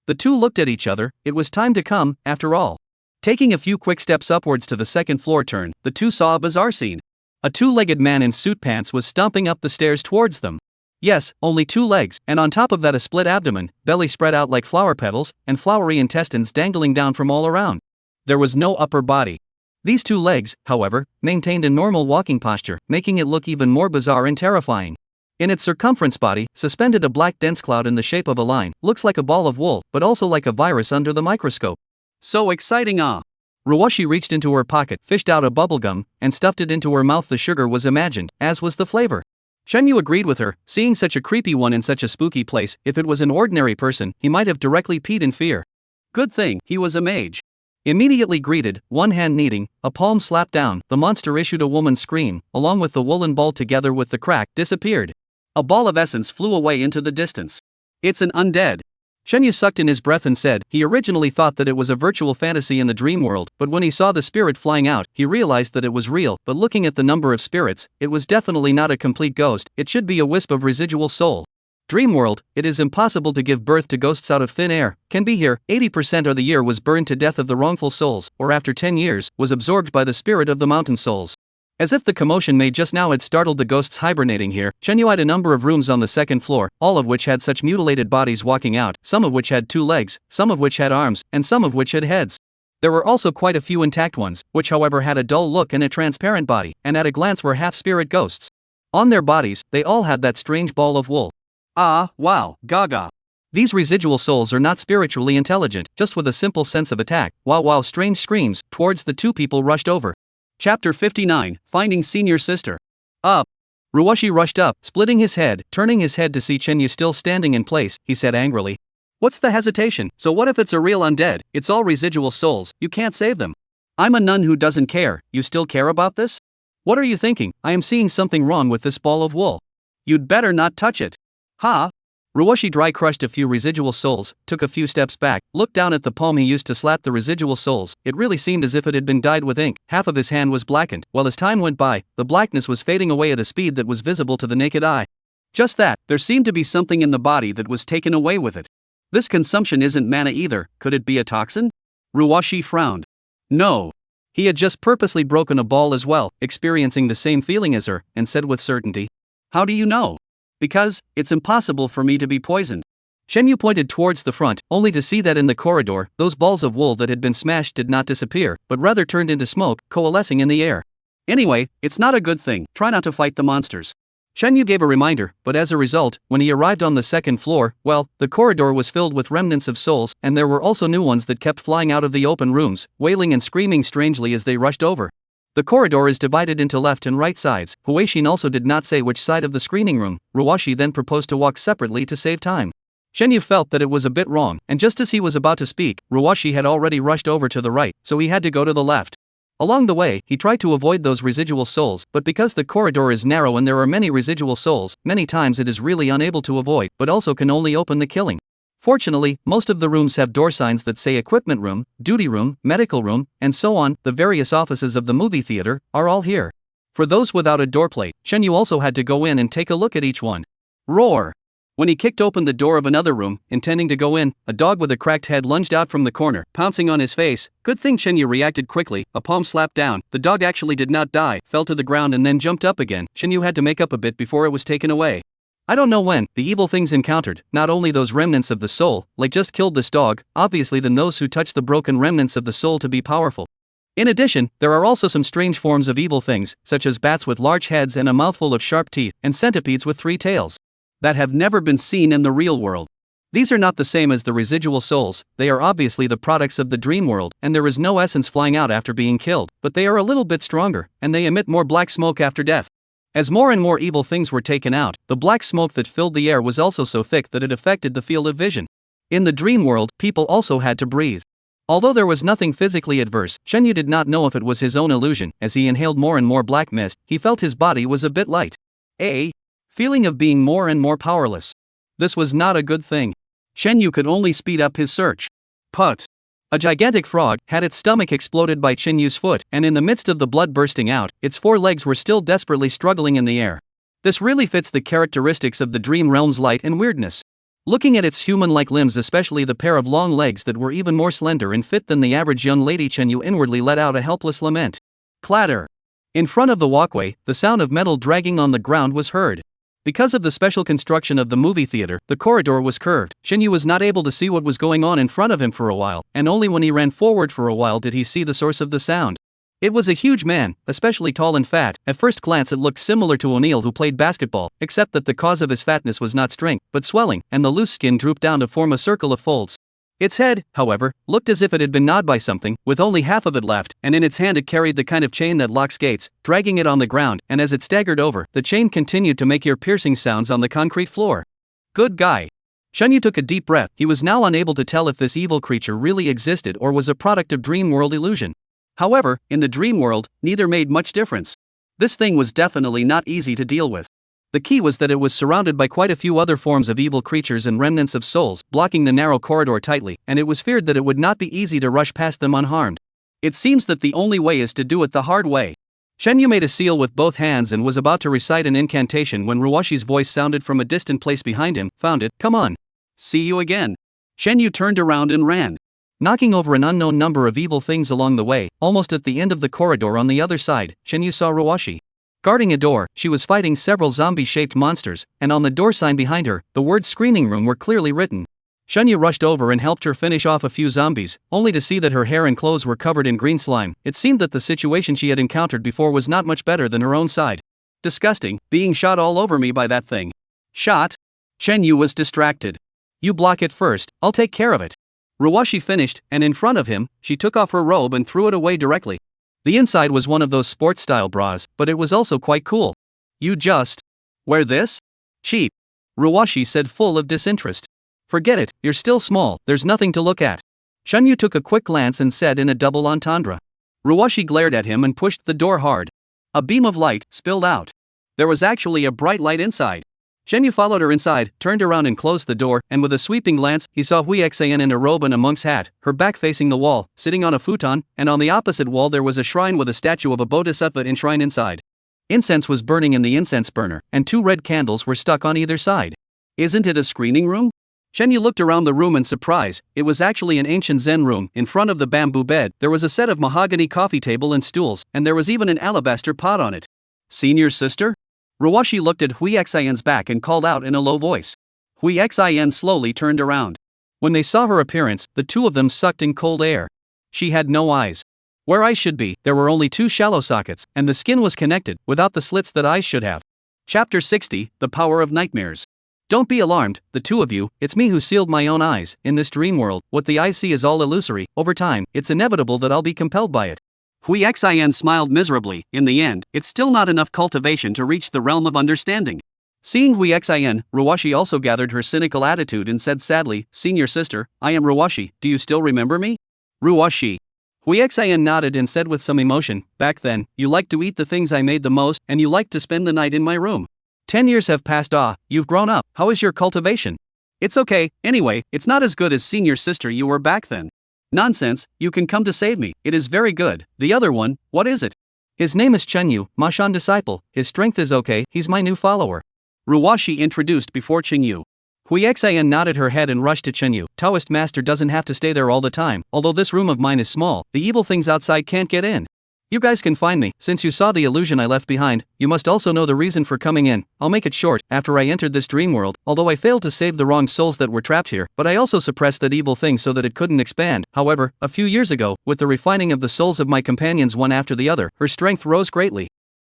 [SPEAKER 2] The two looked at each other. It was time to come, after all. Taking a few quick steps upwards to the second floor turn, the two saw a bizarre scene. A two-legged man in suit pants was stomping up the stairs towards them. Yes, only 2 legs, and on top of that a split abdomen, belly spread out like flower petals, and flowery intestines dangling down from all around. There was no upper body. These 2 legs, however, maintained a normal walking posture, making it look even more bizarre and terrifying. In its circumference body, suspended a black dense cloud in the shape of a line, looks like a ball of wool, but also like a virus under the microscope. So exciting, ah! Ruwashi reached into her pocket, fished out a bubblegum, and stuffed it into her mouth. The sugar was imagined, as was the flavor. Chen Yu agreed with her, seeing such a creepy one in such a spooky place. If it was an ordinary person, he might have directly peed in fear. Good thing, he was a mage. Immediately greeted, one hand kneading, a palm slapped down, the monster issued a woman's scream, along with the woolen ball together with the crack, disappeared. A ball of essence flew away into the distance. It's an undead. Chen Yu sucked in his breath and said, he originally thought that it was a virtual fantasy in the dream world, but when he saw the spirit flying out, he realized that it was real, but looking at the number of spirits, it was definitely not a complete ghost, it should be a wisp of residual soul. Dream world, it is impossible to give birth to ghosts out of thin air, can be here, 80% of the year was burned to death of the wrongful souls, or after 10 years, was absorbed by the spirit of the mountain souls. As if the commotion made just now had startled the ghosts hibernating here, Chen Yu had a number of rooms on the second floor, all of which had such mutilated bodies walking out, some of which had 2 legs, some of which had arms, and some of which had heads. There were also quite a few intact ones, which however had a dull look and a transparent body, and at a glance were half-spirit ghosts. On their bodies, they all had that strange ball of wool. Ah, wow, gaga. These residual souls are not spiritually intelligent, just with a simple sense of attack. Wow, strange screams, towards the 2 people rushed over. Chapter 59, Finding Senior Sister. Up. Ruwashi rushed up, splitting his head, turning his head to see Chen Yu still standing in place. He said angrily. What's the hesitation? So what if it's a real undead? It's all residual souls, you can't save them. I'm a nun who doesn't care, you still care about this? What are you thinking? I am seeing something wrong with this ball of wool. You'd better not touch it. Ha! Ruwashi dry crushed a few residual souls, took a few steps back, looked down at the palm he used to slap the residual souls. It really seemed as if it had been dyed with ink. Half of his hand was blackened, while as time went by, the blackness was fading away at a speed that was visible to the naked eye. Just that, there seemed to be something in the body that was taken away with it. This consumption isn't mana either, could it be a toxin? Ruwashi frowned. No. He had just purposely broken a ball as well, experiencing the same feeling as her, and said with certainty. How do you know? Because, it's impossible for me to be poisoned. Shenyu pointed towards the front, only to see that in the corridor, those balls of wool that had been smashed did not disappear, but rather turned into smoke, coalescing in the air. Anyway, it's not a good thing, try not to fight the monsters. Shenyu gave a reminder, but as a result, when he arrived on the second floor, well, the corridor was filled with remnants of souls, and there were also new ones that kept flying out of the open rooms, wailing and screaming strangely as they rushed over. The corridor is divided into left and right sides. Huaixin also did not say which side of the screening room. Ruwashi then proposed to walk separately to save time. Shenyu felt that it was a bit wrong, and just as he was about to speak, Ruwashi had already rushed over to the right, so he had to go to the left. Along the way, he tried to avoid those residual souls, but because the corridor is narrow and there are many residual souls, many times it is really unable to avoid, but also can only open the killing. Fortunately, most of the rooms have door signs that say equipment room, duty room, medical room, and so on. The various offices of the movie theater are all here. For those without a doorplate, Shenyu also had to go in and take a look at each one. Roar! When he kicked open the door of another room, intending to go in, a dog with a cracked head lunged out from the corner, pouncing on his face. Good thing Shenyu reacted quickly, a palm slapped down. The dog actually did not die, fell to the ground and then jumped up again. Shenyu had to make up a bit before it was taken away. I don't know when, the evil things encountered, not only those remnants of the soul, like just killed this dog, obviously then those who touch the broken remnants of the soul to be powerful. In addition, there are also some strange forms of evil things, such as bats with large heads and a mouthful of sharp teeth, and centipedes with 3 tails. That have never been seen in the real world. These are not the same as the residual souls, they are obviously the products of the dream world, and there is no essence flying out after being killed, but they are a little bit stronger, and they emit more black smoke after death. As more and more evil things were taken out, the black smoke that filled the air was also so thick that it affected the field of vision. In the dream world, people also had to breathe. Although there was nothing physically adverse, Shenyu did not know if it was his own illusion. As he inhaled more and more black mist, he felt his body was a bit light. A feeling of being more and more powerless. This was not a good thing. Shenyu could only speed up his search. Put. A gigantic frog had its stomach exploded by Shenyu's foot, and in the midst of the blood bursting out, its 4 legs were still desperately struggling in the air. This really fits the characteristics of the dream realm's light and weirdness. Looking at its human-like limbs, especially the pair of long legs that were even more slender and fit than the average young lady, Shenyu inwardly let out a helpless lament. Clatter. In front of the walkway, the sound of metal dragging on the ground was heard. Because of the special construction of the movie theater, the corridor was curved. Shenyu was not able to see what was going on in front of him for a while, and only when he ran forward for a while did he see the source of the sound. It was a huge man, especially tall and fat. At first glance it looked similar to O'Neil, who played basketball, except that the cause of his fatness was not strength, but swelling, and the loose skin drooped down to form a circle of folds. Its head, however, looked as if it had been gnawed by something, with only half of it left, and in its hand it carried the kind of chain that locks gates, dragging it on the ground, and as it staggered over, the chain continued to make ear-piercing sounds on the concrete floor. Good guy. Shenyu took a deep breath. He was now unable to tell if this evil creature really existed or was a product of dream world illusion. However, in the dream world, neither made much difference. This thing was definitely not easy to deal with. The key was that it was surrounded by quite a few other forms of evil creatures and remnants of souls, blocking the narrow corridor tightly, and it was feared that it would not be easy to rush past them unharmed. It seems that the only way is to do it the hard way. Shenyu made a seal with both hands and was about to recite an incantation when Ruwashi's voice sounded from a distant place behind him. Found it, come on. See you again. Shenyu turned around and ran, knocking over an unknown number of evil things along the way. Almost at the end of the corridor on the other side, Shenyu saw Ruwashi guarding a door. She was fighting several zombie-shaped monsters, and on the door sign behind her, the words screening room were clearly written. Shenyu rushed over and helped her finish off a few zombies, only to see that her hair and clothes were covered in green slime. It seemed that the situation she had encountered before was not much better than her own side. Disgusting, being shot all over me by that thing. Shot? Shenyu was distracted. You block it first, I'll take care of it. Ruwashi finished, and in front of him, she took off her robe and threw it away directly. The inside was one of those sports-style bras, but it was also quite cool. You just wear this? Cheap. Ruwashi said, full of disinterest. Forget it, you're still small, there's nothing to look at. Shenyu took a quick glance and said in a double entendre. Ruwashi glared at him and pushed the door hard. A beam of light spilled out. There was actually a bright light inside. Shen Yu followed her inside, turned around and closed the door, and with a sweeping glance, he saw Hui Xian in a robe and a monk's hat, her back facing the wall, sitting on a futon, and on the opposite wall there was a shrine with a statue of a bodhisattva enshrined inside. Incense was burning in the incense burner, and 2 red candles were stuck on either side. Isn't it a screening room? Shen Yu looked around the room in surprise. It was actually an ancient Zen room. In front of the bamboo bed, there was a set of mahogany coffee table and stools, and there was even an alabaster pot on it. Senior sister? Ruwashi looked at Hui Xian's back and called out in a low voice. Hui Xian slowly turned around. When they saw her appearance, the 2 of them sucked in cold air. She had no eyes. Where eyes should be, there were only 2 shallow sockets, and the skin was connected, without the slits that eyes should have. Chapter 60, The Power of Nightmares. Don't be alarmed, the 2 of you, it's me who sealed my own eyes. In this dream world, what the eyes see is all illusory. Over time, it's inevitable that I'll be compelled by it. Hui Xian smiled miserably. In the end, it's still not enough cultivation to reach the realm of understanding. Seeing Hui Xian, Ruwashi also gathered her cynical attitude and said sadly, Senior sister, I am Ruwashi, do you still remember me? Ruwashi. Hui Xian nodded and said with some emotion, back then, you liked to eat the things I made the most, and you liked to spend the night in my room. 10 years have passed. You've grown up. How is your cultivation? It's okay. Anyway, it's not as good as senior sister you were back then. Nonsense, you can come to save me. It is very good. The other one, what is it? His name is Chen Yu, Mashan disciple. His strength is okay. He's my new follower. Ruwashi introduced before Chen Yu. Hui Xian nodded her head and rushed to Chen Yu. Taoist master doesn't have to stay there all the time. Although this room of mine is small, the evil things outside can't get in. You guys can find me. Since you saw the illusion I left behind, you must also know the reason for coming in. I'll make it short. After I entered this dream world, although I failed to save the wrong souls that were trapped here, but I also suppressed that evil thing so that it couldn't expand. However, a few years ago, with the refining of the souls of my companions one after the other, her strength rose greatly.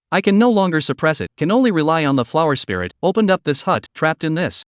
[SPEAKER 2] I can no longer suppress it, can only rely on the flower spirit, opened up this hut, trapped in this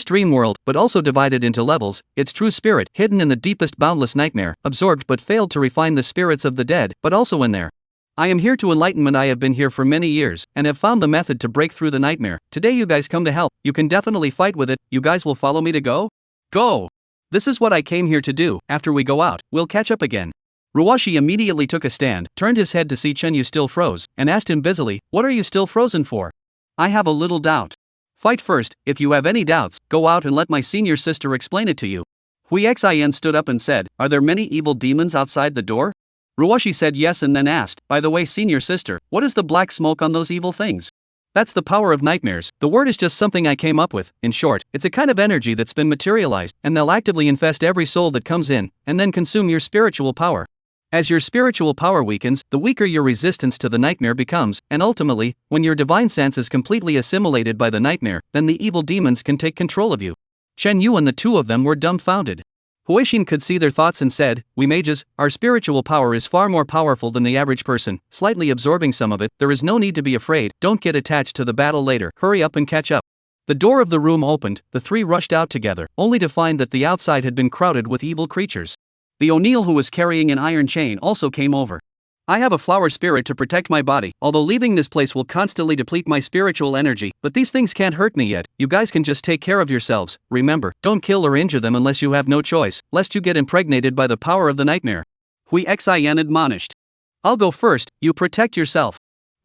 [SPEAKER 2] dream world, but also divided into levels, its true spirit, hidden in the deepest boundless nightmare, absorbed but failed to refine the spirits of the dead, but also in there. I am here to enlightenment. I have been here for many years, and have found the method to break through the nightmare. Today you guys come to help. You can definitely fight with it. You guys will follow me to go? Go! This is what I came here to do. After we go out, we'll catch up again. Ruwashi immediately took a stand, turned his head to see Chen Yu still froze, and asked him busily, what are you still frozen for? I have a little doubt. Fight first. If you have any doubts, go out and let my senior sister explain it to you. Hui Xian stood up and said, are there many evil demons outside the door? Ruwashi said yes and then asked, by the way senior sister, what is the black smoke on those evil things? That's the power of nightmares. The word is just something I came up with. In short, it's a kind of energy that's been materialized, and they'll actively infest every soul that comes in, and then consume your spiritual power. As your spiritual power weakens, the weaker your resistance to the nightmare becomes, and ultimately, when your divine sense is completely assimilated by the nightmare, then the evil demons can take control of you. Chen Yu and the 2 of them were dumbfounded. Huishin could see their thoughts and said, we mages, our spiritual power is far more powerful than the average person, slightly absorbing some of it. There is no need to be afraid, don't get attached to the battle later, hurry up and catch up. The door of the room opened, the 3 rushed out together, only to find that the outside had been crowded with evil creatures. The O'Neill who was carrying an iron chain also came over. I have a flower spirit to protect my body, although leaving this place will constantly deplete my spiritual energy, but these things can't hurt me yet. You guys can just take care of yourselves. Remember, don't kill or injure them unless you have no choice, lest you get impregnated by the power of the nightmare. Hui Xian admonished. I'll go first, you protect yourself.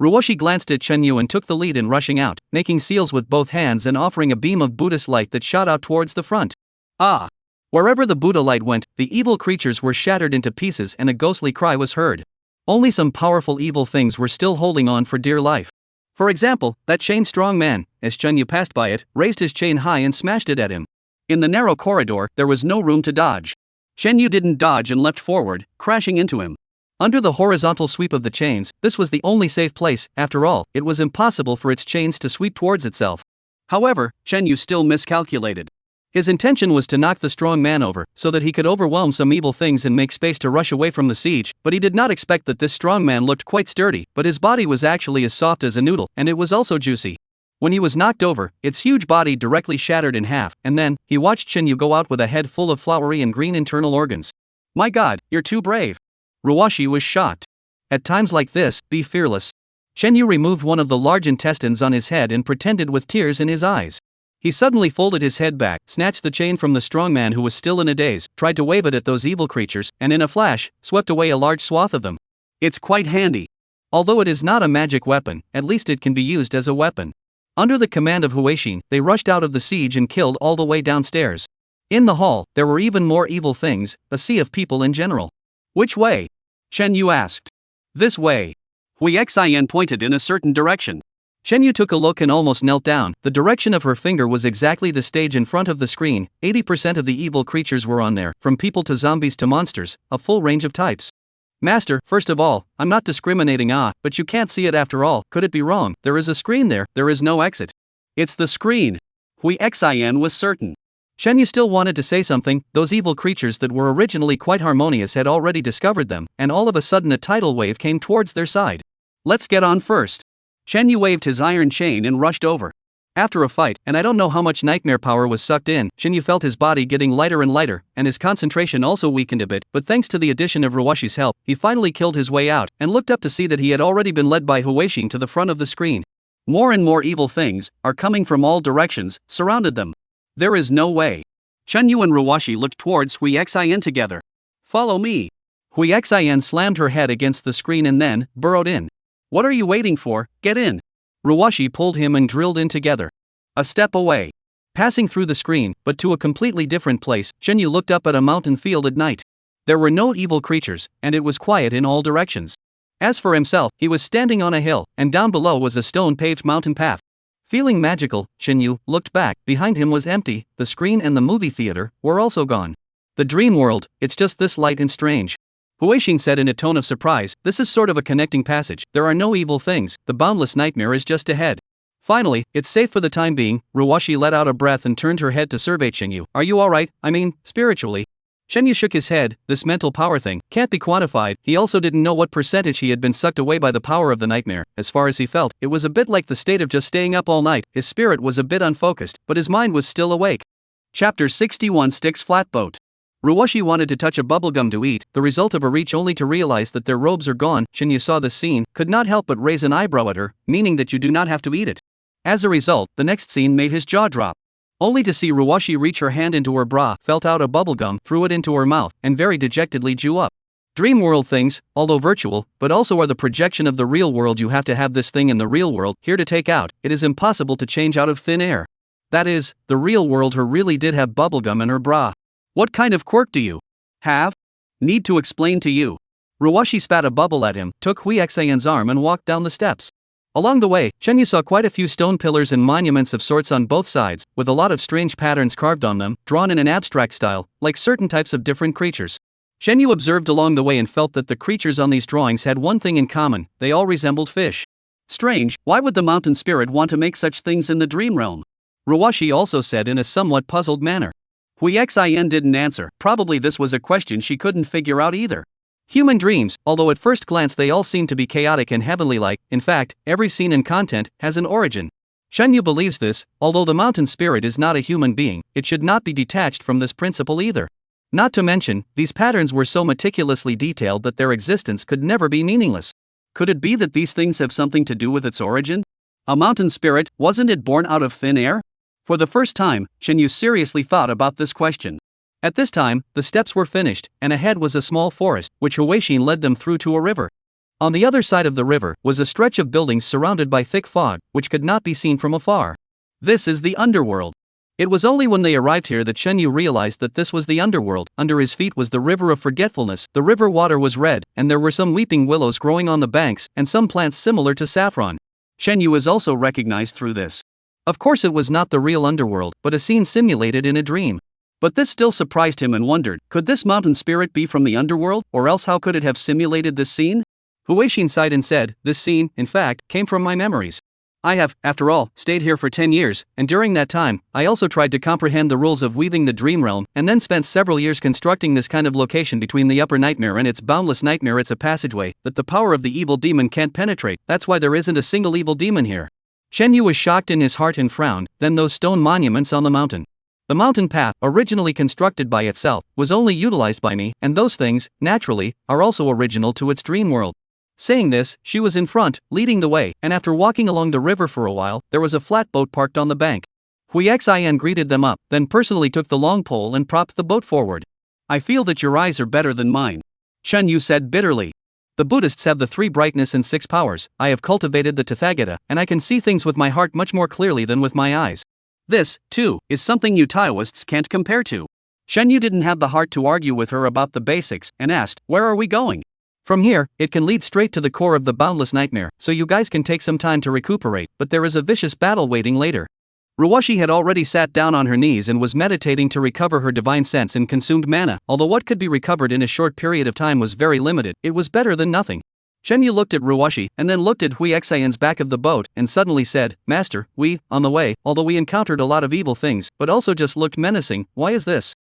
[SPEAKER 2] Ruwashi glanced at Chen Yu and took the lead in rushing out, making seals with both hands and offering a beam of Buddhist light that shot out towards the front. Ah! Wherever the Buddha light went, the evil creatures were shattered into pieces and a ghostly cry was heard. Only some powerful evil things were still holding on for dear life. For example, that chain strong man, as Chen Yu passed by it, raised his chain high and smashed it at him. In the narrow corridor, there was no room to dodge. Chen Yu didn't dodge and leapt forward, crashing into him. Under the horizontal sweep of the chains, this was the only safe place. After all, it was impossible for its chains to sweep towards itself. However, Chen Yu still miscalculated. His intention was to knock the strong man over, so that he could overwhelm some evil things and make space to rush away from the siege, but he did not expect that this strong man looked quite sturdy, but his body was actually as soft as a noodle, and it was also juicy. When he was knocked over, its huge body directly shattered in half, and then, he watched Chen Yu go out with a head full of flowery and green internal organs. My god, you're too brave. Ruwashi was shocked. At times like this, be fearless. Chen Yu removed one of the large intestines on his head and pretended with tears in his eyes. He suddenly folded his head back, snatched the chain from the strong man who was still in a daze, tried to wave it at those evil creatures, and in a flash, swept away a large swath of them. It's quite handy. Although it is not a magic weapon, at least it can be used as a weapon. Under the command of Huixin, they rushed out of the siege and killed all the way downstairs. In the hall, there were even more evil things, a sea of people in general. Which way? Chen Yu asked. This way. Huixin pointed in a certain direction. Chen Yu took a look and almost knelt down. The direction of her finger was exactly the stage in front of the screen. 80% of the evil creatures were on there, from people to zombies to monsters, a full range of types. Master, first of all, I'm not discriminating, but you can't see it after all. Could it be wrong? There is a screen there, there is no exit. It's the screen. Huixin was certain. Chen Yu still wanted to say something. Those evil creatures that were originally quite harmonious had already discovered them, and all of a sudden a tidal wave came towards their side. Let's get on first. Chen Yu waved his iron chain and rushed over. After a fight, and I don't know how much nightmare power was sucked in, Chen Yu felt his body getting lighter and lighter, and his concentration also weakened a bit, but thanks to the addition of Ruwashi's help, he finally killed his way out, and looked up to see that he had already been led by Huixin to the front of the screen. More and more evil things are coming from all directions, surrounded them. There is no way. Chen Yu and Ruwashi looked towards Huixin together. Follow me. Huixin slammed her head against the screen and then burrowed in. What are you waiting for? Get in. Ruwashi pulled him and drilled in together. A step away. Passing through the screen, but to a completely different place, Chen Yu looked up at a mountain field at night. There were no evil creatures, and it was quiet in all directions. As for himself, he was standing on a hill, and down below was a stone-paved mountain path. Feeling magical, Chen Yu looked back. Behind him was empty. The screen and the movie theater were also gone. The dream world, it's just this light and strange. Huixin said in a tone of surprise, this is sort of a connecting passage. There are no evil things, the boundless nightmare is just ahead. Finally, it's safe for the time being. Ruwashi let out a breath and turned her head to survey Chen Yu. Are you alright? I mean, spiritually? Chen Yu shook his head. This mental power thing can't be quantified. He also didn't know what percentage he had been sucked away by the power of the nightmare. As far as he felt, it was a bit like the state of just staying up all night. His spirit was a bit unfocused, but his mind was still awake. Chapter 61 Sticks Flatboat. Ruwashi wanted to touch a bubblegum to eat, the result of a reach only to realize that their robes are gone. Chen Yu saw the scene, could not help but raise an eyebrow at her, meaning that you do not have to eat it. As a result, the next scene made his jaw drop. Only to see Ruwashi reach her hand into her bra, felt out a bubblegum, threw it into her mouth, and very dejectedly chew up. Dream world things, although virtual, but also are the projection of the real world. You have to have this thing in the real world, here to take out. It is impossible to change out of thin air. That is, the real world. Her really did have bubblegum in her bra. What kind of quirk do you have? Need to explain to you. Ruwashi spat a bubble at him, took Huixin's arm and walked down the steps. Along the way, Chen Yu saw quite a few stone pillars and monuments of sorts on both sides, with a lot of strange patterns carved on them, drawn in an abstract style, like certain types of different creatures. Chen Yu observed along the way and felt that the creatures on these drawings had one thing in common: they all resembled fish. Strange, why would the mountain spirit want to make such things in the dream realm? Ruwashi also said in a somewhat puzzled manner. Huixin didn't answer. Probably this was a question she couldn't figure out either. Human dreams, although at first glance they all seem to be chaotic and heavenly-like, in fact, every scene and content has an origin. Chen Yu believes this. Although the mountain spirit is not a human being, it should not be detached from this principle either. Not to mention, these patterns were so meticulously detailed that their existence could never be meaningless. Could it be that these things have something to do with its origin? A mountain spirit, wasn't it born out of thin air? For the first time, Chen Yu seriously thought about this question. At this time, the steps were finished, and ahead was a small forest, which Huixin led them through to a river. On the other side of the river was a stretch of buildings surrounded by thick fog, which could not be seen from afar. This is the underworld. It was only when they arrived here that Chen Yu realized that this was the underworld. Under his feet was the river of forgetfulness. The river water was red, and there were some weeping willows growing on the banks, and some plants similar to saffron. Chen Yu is also recognized through this. Of course it was not the real underworld, but a scene simulated in a dream. But this still surprised him and wondered, could this mountain spirit be from the underworld, or else how could it have simulated this scene? Huixin sighed and said, this scene, in fact, came from my memories. I have, after all, stayed here for 10 years, and during that time, I also tried to comprehend the rules of weaving the dream realm, and then spent several years constructing this kind of location between the upper nightmare and its boundless nightmare. It's a passageway that the power of the evil demon can't penetrate. That's why there isn't a single evil demon here. Chen Yu was shocked in his heart and frowned. Then those stone monuments on the mountain. The mountain path, originally constructed by itself, was only utilized by me, and those things, naturally, are also original to its dream world. Saying this, she was in front, leading the way, and after walking along the river for a while, there was a flatboat parked on the bank. Huixin greeted them up, then personally took the long pole and propped the boat forward. I feel that your eyes are better than mine, Chen Yu said bitterly. The Buddhists have the 3 brightness and 6 powers. I have cultivated the Tathagata, and I can see things with my heart much more clearly than with my eyes. This, too, is something you Taoists can't compare to. Shen Yu didn't have the heart to argue with her about the basics, and asked, "Where are we going?" From here, it can lead straight to the core of the boundless nightmare, so you guys can take some time to recuperate, but there is a vicious battle waiting later. Ruwashi had already sat down on her knees and was meditating to recover her divine sense and consumed mana. Although what could be recovered in a short period of time was very limited, it was better than nothing. Shen Yu looked at Ruwashi, and then looked at Hui Xian's back of the boat, and suddenly said, "Master, on the way, although we encountered a lot of evil things, but also just looked menacing. Why is this?"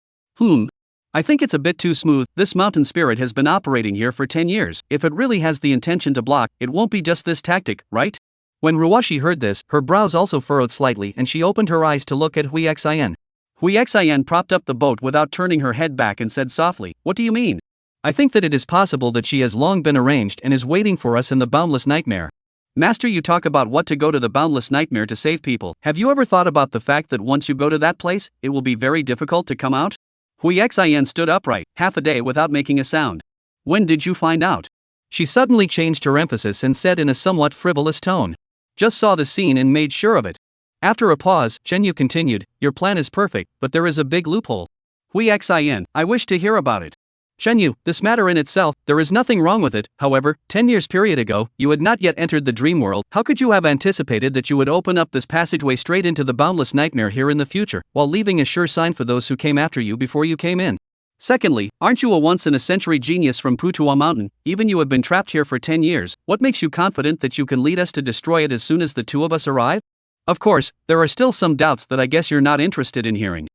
[SPEAKER 2] I think it's a bit too smooth. This mountain spirit has been operating here for 10 years. If it really has the intention to block, it won't be just this tactic, right?" When Ruwashi heard this, her brows also furrowed slightly and she opened her eyes to look at Hui Xian. Hui Xian propped up the boat without turning her head back and said softly, "What do you mean?" "I think that it is possible that she has long been arranged and is waiting for us in the boundless nightmare." "Master, you talk about what to go to the boundless nightmare to save people. Have you ever thought about the fact that once you go to that place, it will be very difficult to come out?" Hui Xian stood upright, half a day without making a sound. "When did you find out?" She suddenly changed her emphasis and said in a somewhat frivolous tone, "Just saw the scene and made sure of it." After a pause, Shen Yu continued, "Your plan is perfect, but there is a big loophole." Hui Xian, "I wish to hear about it." Shen Yu, "This matter in itself, there is nothing wrong with it. However, 10 years period ago, you had not yet entered the dream world. How could you have anticipated that you would open up this passageway straight into the boundless nightmare here in the future, while leaving a sure sign for those who came after you before you came in? Secondly, aren't you a once-in-a-century genius from Putuo Mountain? Even you have been trapped here for 10 years, what makes you confident that you can lead us to destroy it as soon as the 2 of us arrive?" "Of course, there are still some doubts that I guess you're not interested in hearing."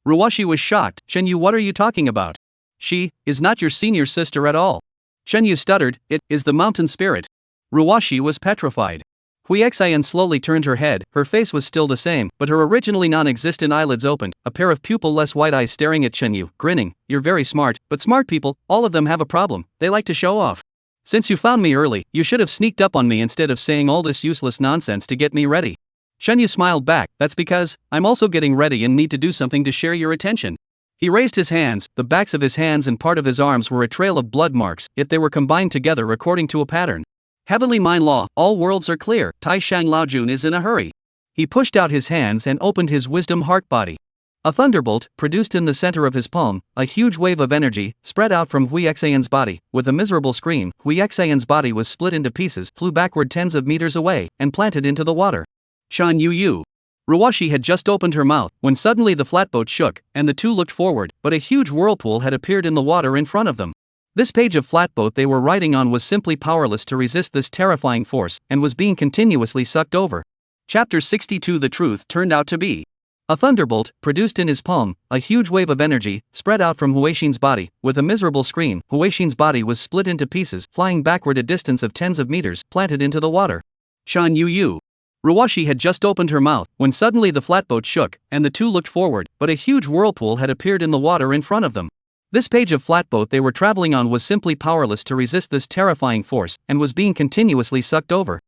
[SPEAKER 2] Ruwashi was shocked. "Shen Yu, what are you talking about? She is not your senior sister at all." Shen Yu stuttered, "It is the mountain spirit." Ruwashi was petrified. Hui Xian slowly turned her head. Her face was still the same, but her originally non-existent eyelids opened, a pair of pupil-less white eyes staring at Shen Yu, grinning. "You're very smart, but smart people, all of them have a problem. They like to show off. Since you found me early, you should have sneaked up on me instead of saying all this useless nonsense to get me ready." Shen Yu smiled back, "That's because I'm also getting ready and need to do something to share your attention." He raised his hands. The backs of his hands and part of his arms were a trail of blood marks, yet they were combined together according to a pattern. "Heavenly mind law, all worlds are clear. Tai Shang Laojun is in a hurry." He pushed out his hands and opened his wisdom heart body. A thunderbolt, produced in the center of his palm, a huge wave of energy, spread out from Hui Xian's body. With a miserable scream, Hui Xian's body was split into pieces, flew backward tens of meters away, and planted into the water. "Shan Yu." Ruwashi had just opened her mouth, when suddenly the flatboat shook, and the 2 looked forward, but a huge whirlpool had appeared in the water in front of them. This page of flatboat they were riding on was simply powerless to resist this terrifying force, and was being continuously sucked over. Chapter 62. The truth turned out to be a thunderbolt, produced in his palm, a huge wave of energy, spread out from Huixin's body. With a miserable scream, Huixin's body was split into pieces, flying backward a distance of tens of meters, planted into the water. "Shan Yu." Ruwashi had just opened her mouth, when suddenly the flatboat shook, and the 2 looked forward, but a huge whirlpool had appeared in the water in front of them. This page of flatboat they were traveling on was simply powerless to resist this terrifying force, and was being continuously sucked over.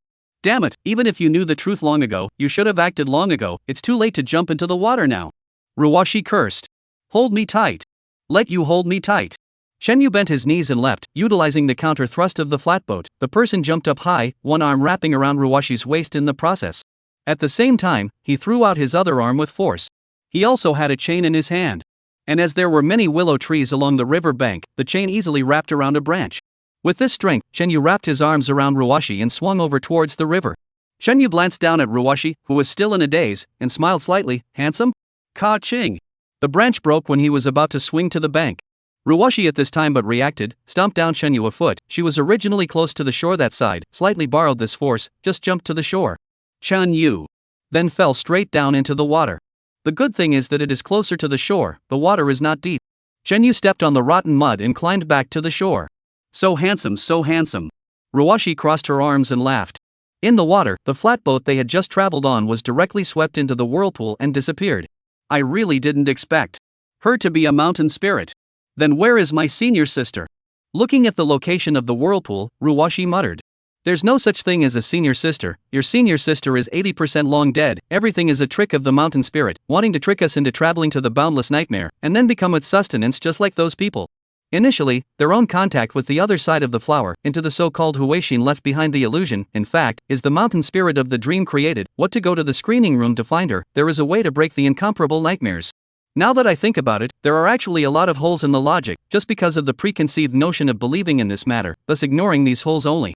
[SPEAKER 2] "Damn it, even if you knew the truth long ago, you should have acted long ago. It's too late to jump into the water now." Ruwashi cursed. "Hold me tight. Let you hold me tight." Shen Yu bent his knees and leapt, utilizing the counter thrust of the flatboat. The person jumped up high, one arm wrapping around Ruwashi's waist in the process. At the same time, he threw out his other arm with force. He also had a chain in his hand. And as there were many willow trees along the river bank, the chain easily wrapped around a branch. With this strength, Shen Yu wrapped his arms around Ruwashi and swung over towards the river. Shen Yu glanced down at Ruwashi, who was still in a daze, and smiled slightly. "Handsome?" "Ka-ching." The branch broke when he was about to swing to the bank. Ruwashi at this time but reacted, stomped down Shen Yu a foot. She was originally close to the shore that side, slightly borrowed this force, just jumped to the shore. Shan Yu then fell straight down into the water. The good thing is that it is closer to the shore, the water is not deep. Shen Yu stepped on the rotten mud and climbed back to the shore. "So handsome, so handsome." Ruwashi crossed her arms and laughed. In the water, the flatboat they had just traveled on was directly swept into the whirlpool and disappeared. "I really didn't expect her to be a mountain spirit. Then where is my senior sister?" Looking at the location of the whirlpool, Ruwashi muttered. "There's no such thing as a senior sister. Your senior sister is 80% long dead. Everything is a trick of the mountain spirit, wanting to trick us into traveling to the boundless nightmare, and then become its sustenance just like those people." Initially, their own contact with the other side of the flower, into the so-called Huaxin left behind the illusion, in fact, is the mountain spirit of the dream created. What to go to the screening room to find her, there is a way to break the incomparable nightmares. Now that I think about it, there are actually a lot of holes in the logic, just because of the preconceived notion of believing in this matter, thus ignoring these holes only.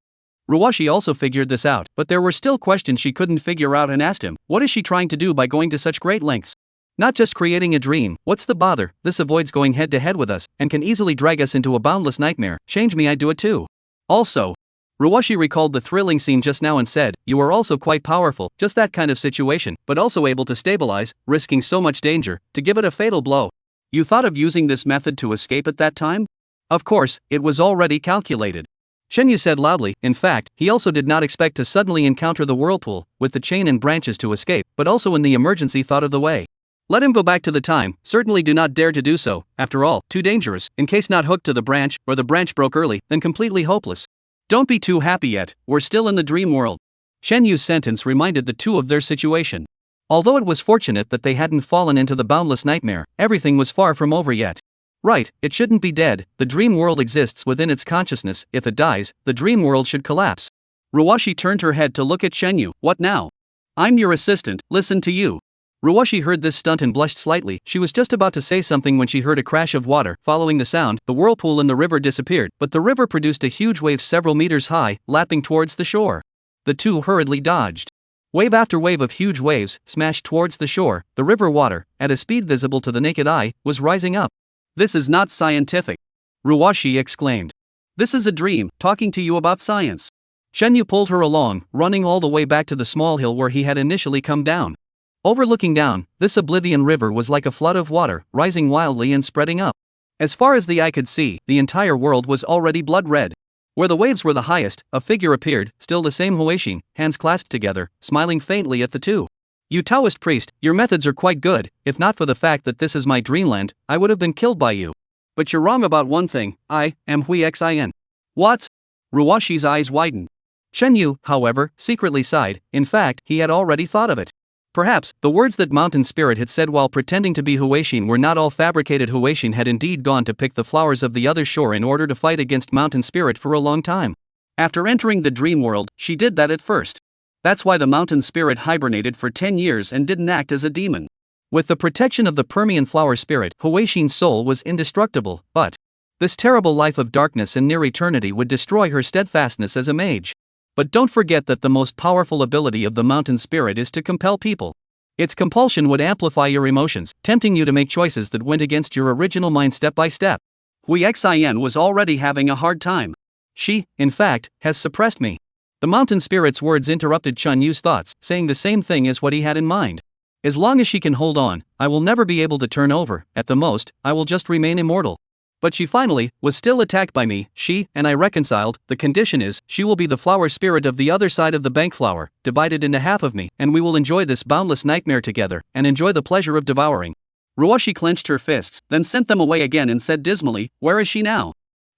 [SPEAKER 2] Ruwashi also figured this out, but there were still questions she couldn't figure out and asked him, what is she trying to do by going to such great lengths? Not just creating a dream, what's the bother? This avoids going head to head with us, and can easily drag us into a boundless nightmare. Change me, I'd do it too. Also, Ruwashi recalled the thrilling scene just now and said, you are also quite powerful, just that kind of situation, but also able to stabilize, risking so much danger, to give it a fatal blow. You thought of using this method to escape at that time? Of course, it was already calculated. Shenyu said loudly. In fact, he also did not expect to suddenly encounter the whirlpool, with the chain and branches to escape, but also in the emergency thought of the way. Let him go back to the time, certainly do not dare to do so, after all, too dangerous, in case not hooked to the branch, or the branch broke early, then completely hopeless. Don't be too happy yet, we're still in the dream world. Shenyu's sentence reminded the two of their situation. Although it was fortunate that they hadn't fallen into the boundless nightmare, everything was far from over yet. Right, it shouldn't be dead, the dream world exists within its consciousness, if it dies, the dream world should collapse. Ruwashi turned her head to look at Shenyu. What now? I'm your assistant, listen to you. Ruwashi heard this stunt and blushed slightly. She was just about to say something when she heard a crash of water. Following the sound, the whirlpool in the river disappeared, but the river produced a huge wave several meters high, lapping towards the shore. The two hurriedly dodged. Wave after wave of huge waves smashed towards the shore. The river water, at a speed visible to the naked eye, was rising up. This is not scientific, Ruwashi exclaimed. This is a dream, talking to you about science. Shenyu pulled her along, running all the way back to the small hill where he had initially come down. Overlooking down, this oblivion river was like a flood of water, rising wildly and spreading up. As far as the eye could see, the entire world was already blood red. Where the waves were the highest, a figure appeared, still the same Huaxin, hands clasped together, smiling faintly at the two. You Taoist priest, your methods are quite good. If not for the fact that this is my dreamland, I would have been killed by you. But you're wrong about one thing, I am Huixin. What? Ruwashi's eyes widened. Shenyu, however, secretly sighed. In fact, he had already thought of it. Perhaps, the words that Mountain Spirit had said while pretending to be Huaxin were not all fabricated. Huaxin had indeed gone to pick the flowers of the other shore in order to fight against Mountain Spirit for a long time. After entering the dream world, she did that at first. That's why the Mountain Spirit hibernated for 10 years and didn't act as a demon. With the protection of the Permian Flower Spirit, Huaxin's soul was indestructible, but this terrible life of darkness and near eternity would destroy her steadfastness as a mage. But don't forget that the most powerful ability of the Mountain Spirit is to compel people. Its compulsion would amplify your emotions, tempting you to make choices that went against your original mind step by step. Huixin was already having a hard time. She, in fact, has suppressed me. The Mountain Spirit's words interrupted Chun Yu's thoughts, saying the same thing as what he had in mind. As long as she can hold on, I will never be able to turn over. At the most, I will just remain immortal. But she finally was still attacked by me. She and I reconciled. The condition is, she will be the flower spirit of the other side of the bank flower, divided into half of me, and we will enjoy this boundless nightmare together, and enjoy the pleasure of devouring. Ruwashi clenched her fists, then sent them away again and said dismally, where is she now?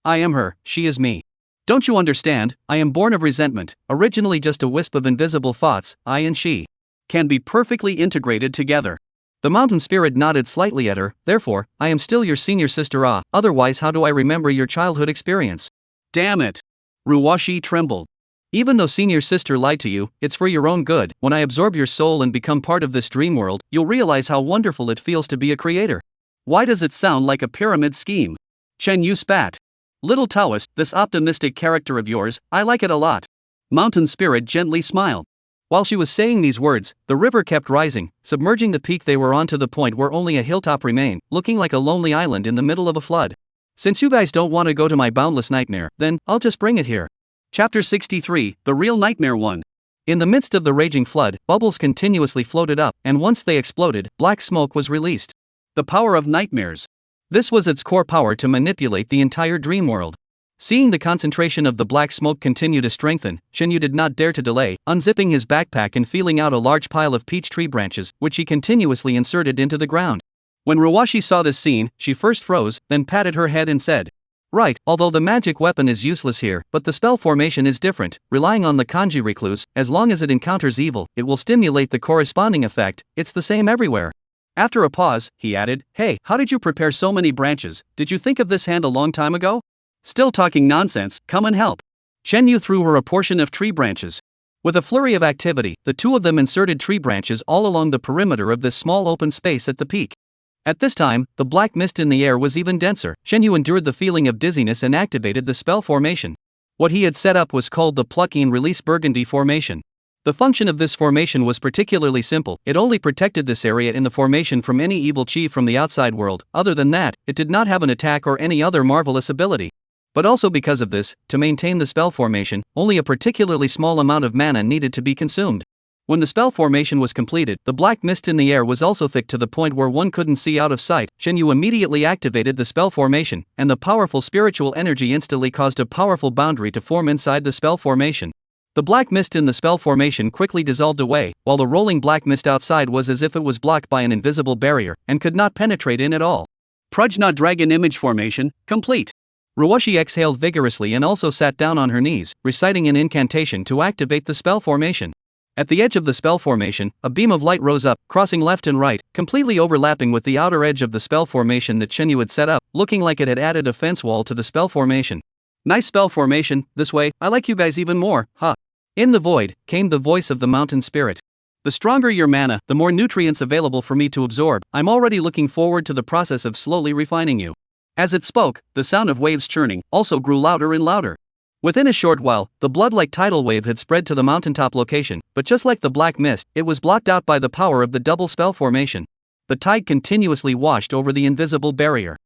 [SPEAKER 2] I am her, she is me. Don't you understand? I am born of resentment, originally just a wisp of invisible thoughts. I and she can be perfectly integrated together. The Mountain Spirit nodded slightly at her. Therefore, I am still your senior sister. Otherwise how do I remember your childhood experience? Damn it! Ruwashi trembled. Even though senior sister lied to you, it's for your own good. When I absorb your soul and become part of this dream world, you'll realize how wonderful it feels to be a creator. Why does it sound like a pyramid scheme? Chen Yu spat. Little Taoist, this optimistic character of yours, I like it a lot. Mountain Spirit gently smiled. While she was saying these words, the river kept rising, submerging the peak they were on to the point where only a hilltop remained, looking like a lonely island in the middle of a flood. Since you guys don't want to go to my boundless nightmare, then I'll just bring it here. Chapter 63, The Real Nightmare 1. In the midst of the raging flood, bubbles continuously floated up, and once they exploded, black smoke was released. The power of nightmares. This was its core power to manipulate the entire dream world. Seeing the concentration of the black smoke continue to strengthen, Shenyu did not dare to delay, unzipping his backpack and feeling out a large pile of peach tree branches, which he continuously inserted into the ground. When Ruwashi saw this scene, she first froze, then patted her head and said, right, although the magic weapon is useless here, but the spell formation is different, relying on the kanji recluse, as long as it encounters evil, it will stimulate the corresponding effect, it's the same everywhere. After a pause, he added, "Hey, how did you prepare so many branches? Did you think of this hand a long time ago?" "Still talking nonsense, come and help." Chen Yu threw her a portion of tree branches. With a flurry of activity, the two of them inserted tree branches all along the perimeter of this small open space at the peak. At this time, the black mist in the air was even denser. Chen Yu endured the feeling of dizziness and activated the spell formation. What he had set up was called the Pluck and Release Burgundy formation. The function of this formation was particularly simple. It only protected this area in the formation from any evil chi from the outside world. Other than that, it did not have an attack or any other marvelous ability. But also because of this, to maintain the spell formation, only a particularly small amount of mana needed to be consumed. When the spell formation was completed, the black mist in the air was also thick to the point where one couldn't see out of sight. Chen Yu immediately activated the spell formation, and the powerful spiritual energy instantly caused a powerful boundary to form inside the spell formation. The black mist in the spell formation quickly dissolved away, while the rolling black mist outside was as if it was blocked by an invisible barrier, and could not penetrate in at all. Prajna Dragon Image Formation, complete. Ruwashi exhaled vigorously and also sat down on her knees, reciting an incantation to activate the spell formation. At the edge of the spell formation, a beam of light rose up, crossing left and right, completely overlapping with the outer edge of the spell formation that Chen Yu had set up, looking like it had added a fence wall to the spell formation. "Nice spell formation, this way, I like you guys even more, huh?" In the void, came the voice of the mountain spirit. "The stronger your mana, the more nutrients available for me to absorb. I'm already looking forward to the process of slowly refining you." As it spoke, the sound of waves churning also grew louder and louder. Within a short while, the blood-like tidal wave had spread to the mountaintop location, but just like the black mist, it was blocked out by the power of the double spell formation. The tide continuously washed over the invisible barrier.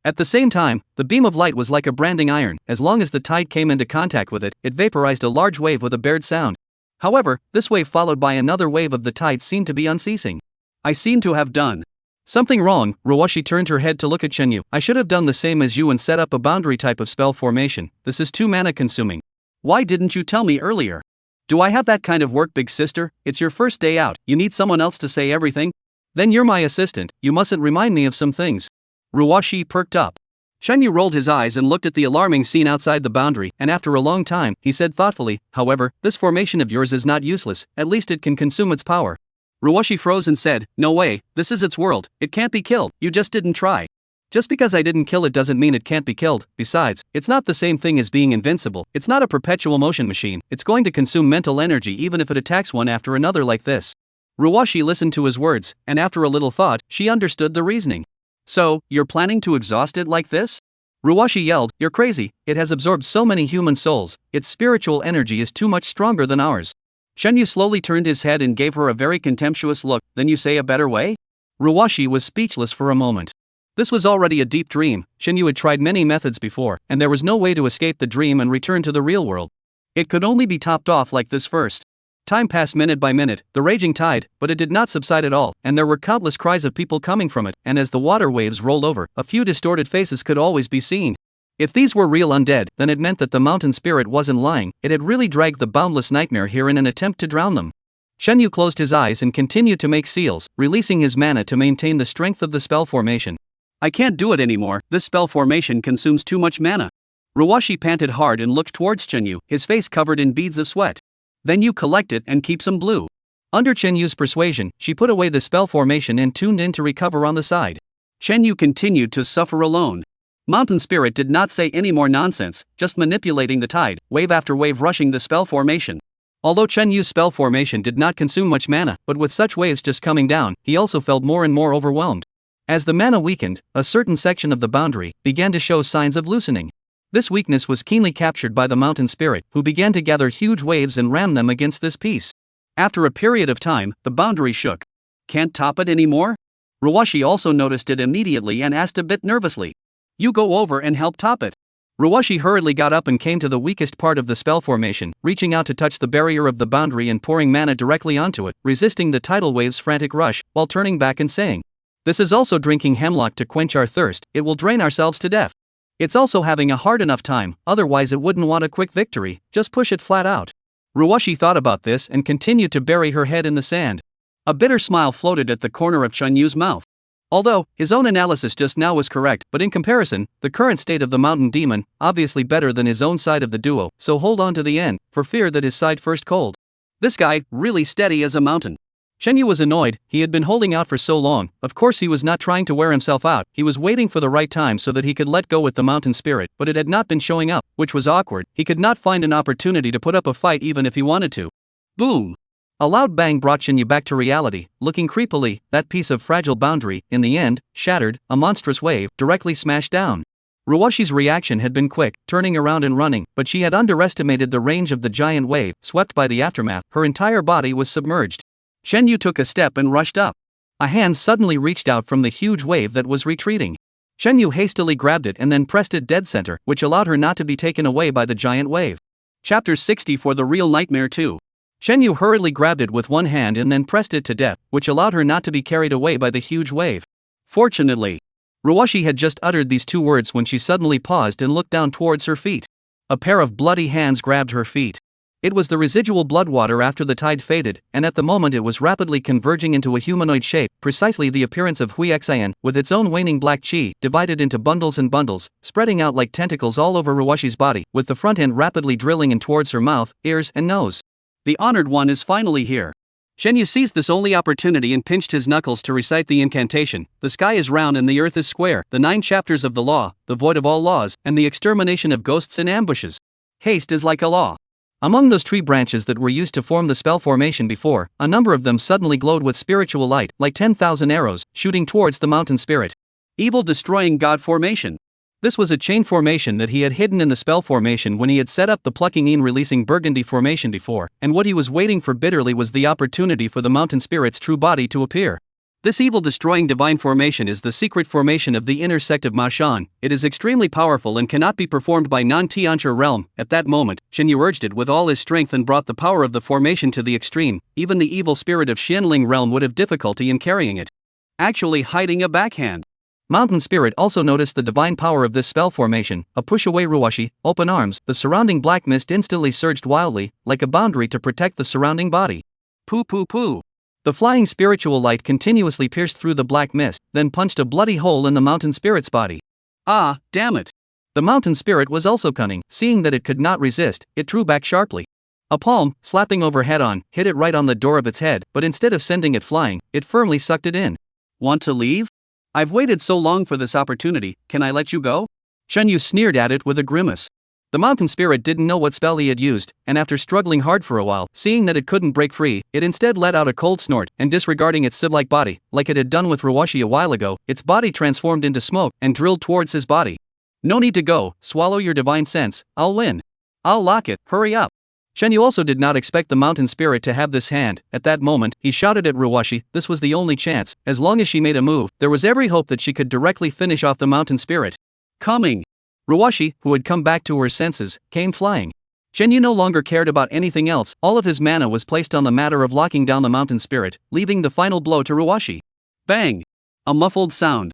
[SPEAKER 2] At the same time, the beam of light was like a branding iron. As long as the tide came into contact with it, it vaporized a large wave with a bared sound. However, this wave followed by another wave of the tide seemed to be unceasing. "I seem to have done something wrong." Ruwashi turned her head to look at Chen Yu. "I should have done the same as you and set up a boundary type of spell formation. This is too mana consuming. Why didn't you tell me earlier?" "Do I have that kind of work, big sister? It's your first day out, you need someone else to say everything? Then you're my assistant, you mustn't remind me of some things." Ruwashi perked up. Chen Yu rolled his eyes and looked at the alarming scene outside the boundary, and after a long time, he said thoughtfully, "However, this formation of yours is not useless, at least it can consume its power." Ruwashi froze and said, "No way, this is its world, it can't be killed, you just didn't try." "Just because I didn't kill it doesn't mean it can't be killed. Besides, it's not the same thing as being invincible. It's not a perpetual motion machine, it's going to consume mental energy even if it attacks one after another like this." Ruwashi listened to his words, and after a little thought, she understood the reasoning. "So, you're planning to exhaust it like this?" Ruwashi yelled, "You're crazy, it has absorbed so many human souls, its spiritual energy is too much stronger than ours." Chen Yu slowly turned his head and gave her a very contemptuous look. "Then you say a better way?" Ruwashi was speechless for a moment. This was already a deep dream. Chen Yu had tried many methods before, and there was no way to escape the dream and return to the real world. It could only be topped off like this first. Time passed minute by minute, the raging tide, but it did not subside at all, and there were countless cries of people coming from it, and as the water waves rolled over, a few distorted faces could always be seen. If these were real undead, then it meant that the mountain spirit wasn't lying, it had really dragged the boundless nightmare here in an attempt to drown them. Chen Yu closed his eyes and continued to make seals, releasing his mana to maintain the strength of the spell formation. "I can't do it anymore, this spell formation consumes too much mana." Ruwashi panted hard and looked towards Chen Yu, his face covered in beads of sweat. "Then you collect it and keep some blue." Under Chen Yu's persuasion, she put away the spell formation and tuned in to recover on the side. Chen Yu continued to suffer alone. Mountain Spirit did not say any more nonsense, just manipulating the tide, wave after wave rushing the spell formation. Although Chen Yu's spell formation did not consume much mana, but with such waves just coming down, he also felt more and more overwhelmed. As the mana weakened, a certain section of the boundary began to show signs of loosening. This weakness was keenly captured by the mountain spirit, who began to gather huge waves and ram them against this piece. After a period of time, the boundary shook. "Can't top it anymore?" Ruwashi also noticed it immediately and asked a bit nervously. "You go over and help top it." Ruwashi hurriedly got up and came to the weakest part of the spell formation, reaching out to touch the barrier of the boundary and pouring mana directly onto it, resisting the tidal wave's frantic rush, while turning back and saying, "This is also drinking hemlock to quench our thirst, it will drain ourselves to death. It's also having a hard enough time, otherwise it wouldn't want a quick victory, just push it flat out." Ruwashi thought about this and continued to bury her head in the sand. A bitter smile floated at the corner of Chen Yu's mouth. Although, his own analysis just now was correct, but in comparison, the current state of the mountain demon, obviously better than his own side of the duo, so hold on to the end, for fear that his side first cold. This guy, really steady as a mountain. Yu was annoyed. He had been holding out for so long. Of course he was not trying to wear himself out, he was waiting for the right time so that he could let go with the mountain spirit, but it had not been showing up, which was awkward. He could not find an opportunity to put up a fight even if he wanted to. Boom! A loud bang brought Yu back to reality. Looking creepily, that piece of fragile boundary, in the end, shattered, a monstrous wave, directly smashed down. Ruwashi's reaction had been quick, turning around and running, but she had underestimated the range of the giant wave. Swept by the aftermath, her entire body was submerged. Yu took a step and rushed up. A hand suddenly reached out from the huge wave that was retreating. Yu hastily grabbed it and then pressed it dead center, which allowed her not to be taken away by the giant wave. Chapter 60 for the Real Nightmare 2. Yu hurriedly grabbed it with one hand and then pressed it to death, which allowed her not to be carried away by the huge wave. Fortunately, Ruwashi had just uttered these two words when she suddenly paused and looked down towards her feet. A pair of bloody hands grabbed her feet. It was the residual blood water after the tide faded, and at the moment it was rapidly converging into a humanoid shape, precisely the appearance of Huixian, with its own waning black chi, divided into bundles and bundles, spreading out like tentacles all over Ruwashi's body, with the front end rapidly drilling in towards her mouth, ears, and nose. The honored one is finally here. Yu seized this only opportunity and pinched his knuckles to recite the incantation. The sky is round and the earth is square, the 9 chapters of the law, the void of all laws, and the extermination of ghosts and ambushes. Haste is like a law. Among those tree branches that were used to form the spell formation before, a number of them suddenly glowed with spiritual light, like 10,000 arrows, shooting towards the mountain spirit. Evil destroying god formation. This was a chain formation that he had hidden in the spell formation when he had set up the plucking in releasing burgundy formation before, and what he was waiting for bitterly was the opportunity for the mountain spirit's true body to appear. This evil destroying divine formation is the secret formation of the inner sect of Mashan. It is extremely powerful and cannot be performed by non-Tiancher realm. At that moment, Yu urged it with all his strength and brought the power of the formation to the extreme. Even the evil spirit of Xianling realm would have difficulty in carrying it. Actually hiding a backhand. Mountain Spirit also noticed the divine power of this spell formation. A push away Ruwashi, open arms, the surrounding black mist instantly surged wildly, like a boundary to protect the surrounding body. Poo poo poo. The flying spiritual light continuously pierced through the black mist, then punched a bloody hole in the mountain spirit's body. Ah, damn it. The mountain spirit was also cunning. Seeing that it could not resist, it drew back sharply. A palm, slapping over head-on, hit it right on the door of its head, but instead of sending it flying, it firmly sucked it in. Want to leave? I've waited so long for this opportunity, can I let you go? Yu sneered at it with a grimace. The mountain spirit didn't know what spell he had used, and after struggling hard for a while, seeing that it couldn't break free, it instead let out a cold snort, and disregarding its sieve-like body, like it had done with Ruwashi a while ago, its body transformed into smoke and drilled towards his body. No need to go, swallow your divine sense, I'll win. I'll lock it, hurry up. Yu also did not expect the mountain spirit to have this hand. At that moment, he shouted at Ruwashi, this was the only chance. As long as she made a move, there was every hope that she could directly finish off the mountain spirit. Coming! Ruwashi, who had come back to her senses, came flying. Yu no longer cared about anything else. All of his mana was placed on the matter of locking down the mountain spirit, leaving the final blow to Ruwashi. Bang! A muffled sound.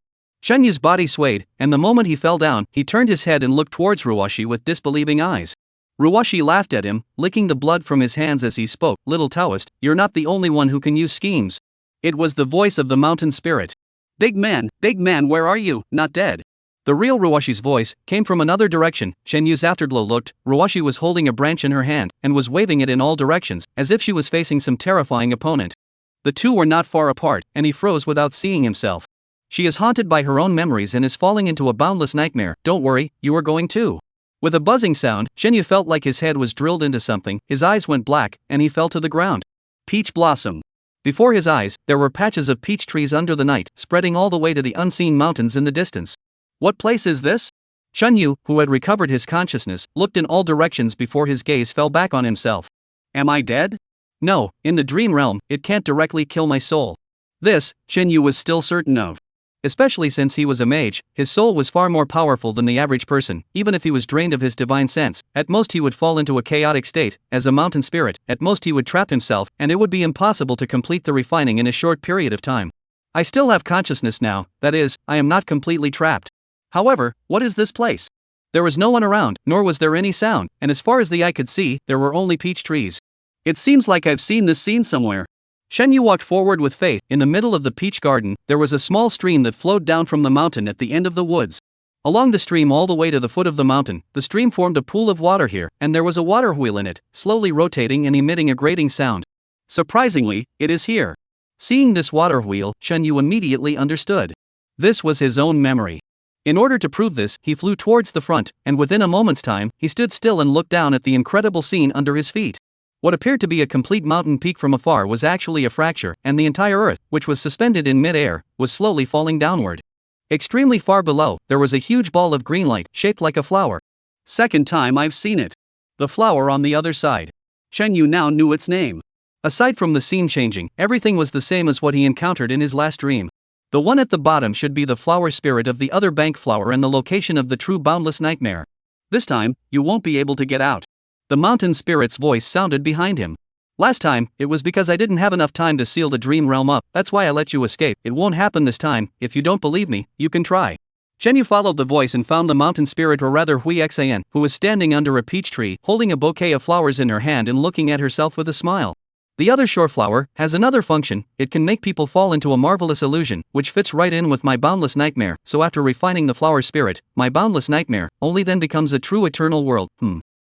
[SPEAKER 2] Yu's body swayed, and the moment he fell down, he turned his head and looked towards Ruwashi with disbelieving eyes. Ruwashi laughed at him, licking the blood from his hands as he spoke. Little Taoist, you're not the only one who can use schemes. It was the voice of the mountain spirit. Big man, where are you? Not dead. The real Ruwashi's voice came from another direction. Yu's afterglow looked. Ruwashi was holding a branch in her hand and was waving it in all directions, as if she was facing some terrifying opponent. The two were not far apart, and he froze without seeing himself. She is haunted by her own memories and is falling into a boundless nightmare. Don't worry, you are going too. With a buzzing sound, Yu felt like his head was drilled into something, his eyes went black, and he fell to the ground. Peach blossom. Before his eyes, there were patches of peach trees under the night, spreading all the way to the unseen mountains in the distance. What place is this? Yu, who had recovered his consciousness, looked in all directions before his gaze fell back on himself. Am I dead? No, in the dream realm, it can't directly kill my soul. This, Yu was still certain of. Especially since he was a mage, his soul was far more powerful than the average person. Even if he was drained of his divine sense, at most he would fall into a chaotic state. As a mountain spirit, at most he would trap himself, and it would be impossible to complete the refining in a short period of time. I still have consciousness now, that is, I am not completely trapped. However, what is this place? There was no one around, nor was there any sound, and as far as the eye could see, there were only peach trees. It seems like I've seen this scene somewhere. Yu walked forward with faith. In the middle of the peach garden, there was a small stream that flowed down from the mountain at the end of the woods. Along the stream all the way to the foot of the mountain, the stream formed a pool of water here, and there was a water wheel in it, slowly rotating and emitting a grating sound. Surprisingly, it is here. Seeing this water wheel, Chen Yu immediately understood. This was his own memory. In order to prove this, he flew towards the front, and within a moment's time, he stood still and looked down at the incredible scene under his feet. What appeared to be a complete mountain peak from afar was actually a fracture, and the entire earth, which was suspended in mid-air, was slowly falling downward. Extremely far below, there was a huge ball of green light, shaped like a flower. Second time I've seen it. The flower on the other side. Chen Yu now knew its name. Aside from the scene changing, everything was the same as what he encountered in his last dream. The one at the bottom should be the flower spirit of the other bank flower and the location of the true boundless nightmare. This time, you won't be able to get out. The mountain spirit's voice sounded behind him. Last time, it was because I didn't have enough time to seal the dream realm up, that's why I let you escape. It won't happen this time. If you don't believe me, you can try. Chen Yu followed the voice and found the mountain spirit, or rather Hui Xan, who was standing under a peach tree, holding a bouquet of flowers in her hand and looking at herself with a smile. The other shore flower has another function. It can make people fall into a marvelous illusion, which fits right in with my boundless nightmare. So after refining the flower spirit, my boundless nightmare only then becomes a true eternal world.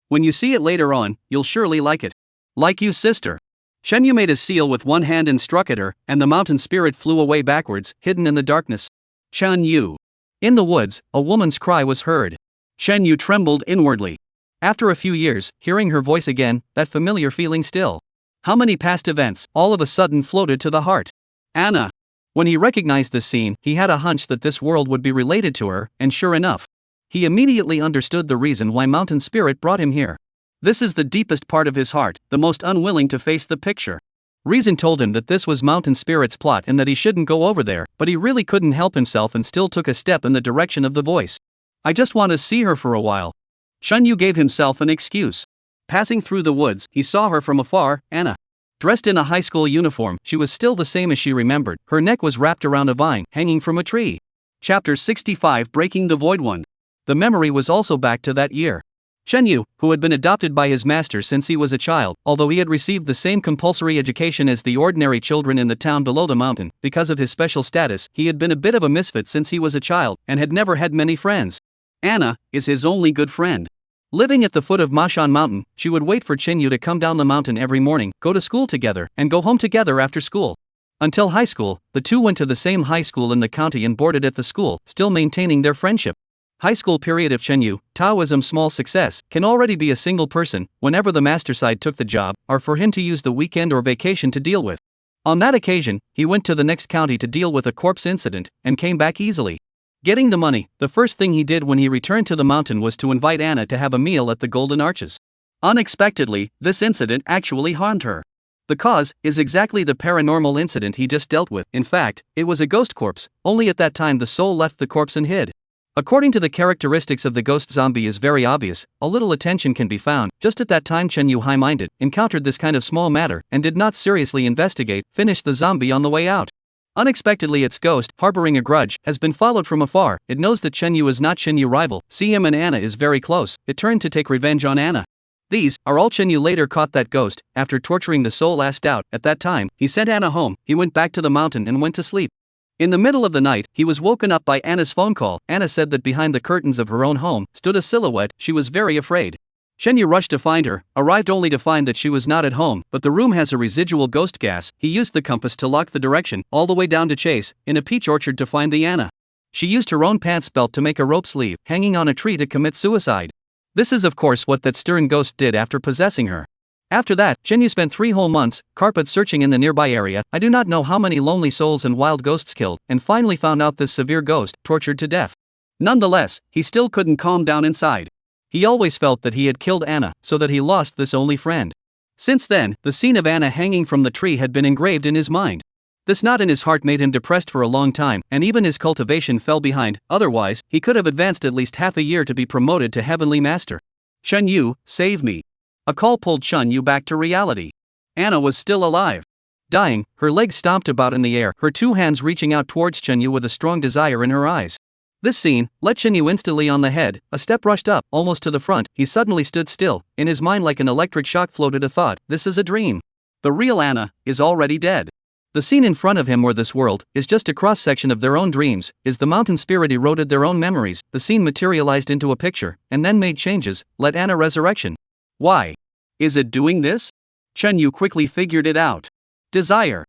[SPEAKER 2] When you see it later on, you'll surely like it. Like you, sister. Chen Yu made a seal with one hand and struck at her, and the mountain spirit flew away backwards, hidden in the darkness. Chen Yu. In the woods, a woman's cry was heard. Chen Yu trembled inwardly. After a few years, hearing her voice again, that familiar feeling still. How many past events, all of a sudden floated to the heart. Anna. When he recognized this scene, he had a hunch that this world would be related to her, and sure enough. He immediately understood the reason why Mountain Spirit brought him here. This is the deepest part of his heart, the most unwilling to face the picture. Reason told him that this was Mountain Spirit's plot and that he shouldn't go over there, but he really couldn't help himself and still took a step in the direction of the voice. I just want to see her for a while. Chen Yu gave himself an excuse. Passing through the woods, he saw her from afar, Anna. Dressed in a high school uniform, she was still the same as she remembered. Her neck was wrapped around a vine, hanging from a tree. Chapter 65, Breaking the Void One. The memory was also back to that year. Chen Yu, who had been adopted by his master since he was a child, although he had received the same compulsory education as the ordinary children in the town below the mountain, because of his special status, he had been a bit of a misfit since he was a child, and had never had many friends. Anna is his only good friend. Living at the foot of Mashan Mountain, she would wait for Chen Yu to come down the mountain every morning, go to school together, and go home together after school. Until high school, the two went to the same high school in the county and boarded at the school, still maintaining their friendship. High school period of Chen Yu, Taoism small success, can already be a single person, whenever the master side took the job, or for him to use the weekend or vacation to deal with. On that occasion, he went to the next county to deal with a corpse incident, and came back easily. Getting the money, the first thing he did when he returned to the mountain was to invite Anna to have a meal at the Golden Arches. Unexpectedly, this incident actually harmed her. The cause is exactly the paranormal incident he just dealt with. In fact, it was a ghost corpse, only at that time the soul left the corpse and hid. According to the characteristics of the ghost zombie is very obvious, a little attention can be found. Just at that time Chen Yu, high-minded, encountered this kind of small matter, and did not seriously investigate, finished the zombie on the way out. Unexpectedly its ghost, harboring a grudge, has been followed from afar. It knows that Chen Yu is not Chen Yu rival, see him and Anna is very close, it turned to take revenge on Anna. These are all Chen Yu later caught that ghost, after torturing the soul asked out. At that time, he sent Anna home, he went back to the mountain and went to sleep. In the middle of the night, he was woken up by Anna's phone call. Anna said that behind the curtains of her own home, stood a silhouette. She was very afraid. Chen Yu rushed to find her, arrived only to find that she was not at home, but the room has a residual ghost gas. He used the compass to lock the direction, all the way down to Chase, in a peach orchard to find the Anna. She used her own pants belt to make a rope sleeve, hanging on a tree to commit suicide. This is of course what that stern ghost did after possessing her. After that, Chen Yu spent 3 whole months, carpet searching in the nearby area. I do not know how many lonely souls and wild ghosts killed, and finally found out this severe ghost, tortured to death. Nonetheless, he still couldn't calm down inside. He always felt that he had killed Anna, so that he lost this only friend. Since then, the scene of Anna hanging from the tree had been engraved in his mind. This knot in his heart made him depressed for a long time, and even his cultivation fell behind. Otherwise, he could have advanced at least half a year to be promoted to Heavenly Master. Chen Yu, save me. A call pulled Chen Yu back to reality. Anna was still alive. Dying, her legs stomped about in the air, her 2 hands reaching out towards Chen Yu with a strong desire in her eyes. This scene let Chen Yu instantly on the head. A step rushed up, almost to the front. He suddenly stood still. In his mind like an electric shock floated a thought. This is a dream. The real Anna is already dead. The scene in front of him where this world is just a cross-section of their own dreams, is the mountain spirit eroded their own memories. The scene materialized into a picture, and then made changes, let Anna resurrection. Why is it doing this? Chen Yu quickly figured it out. Desire.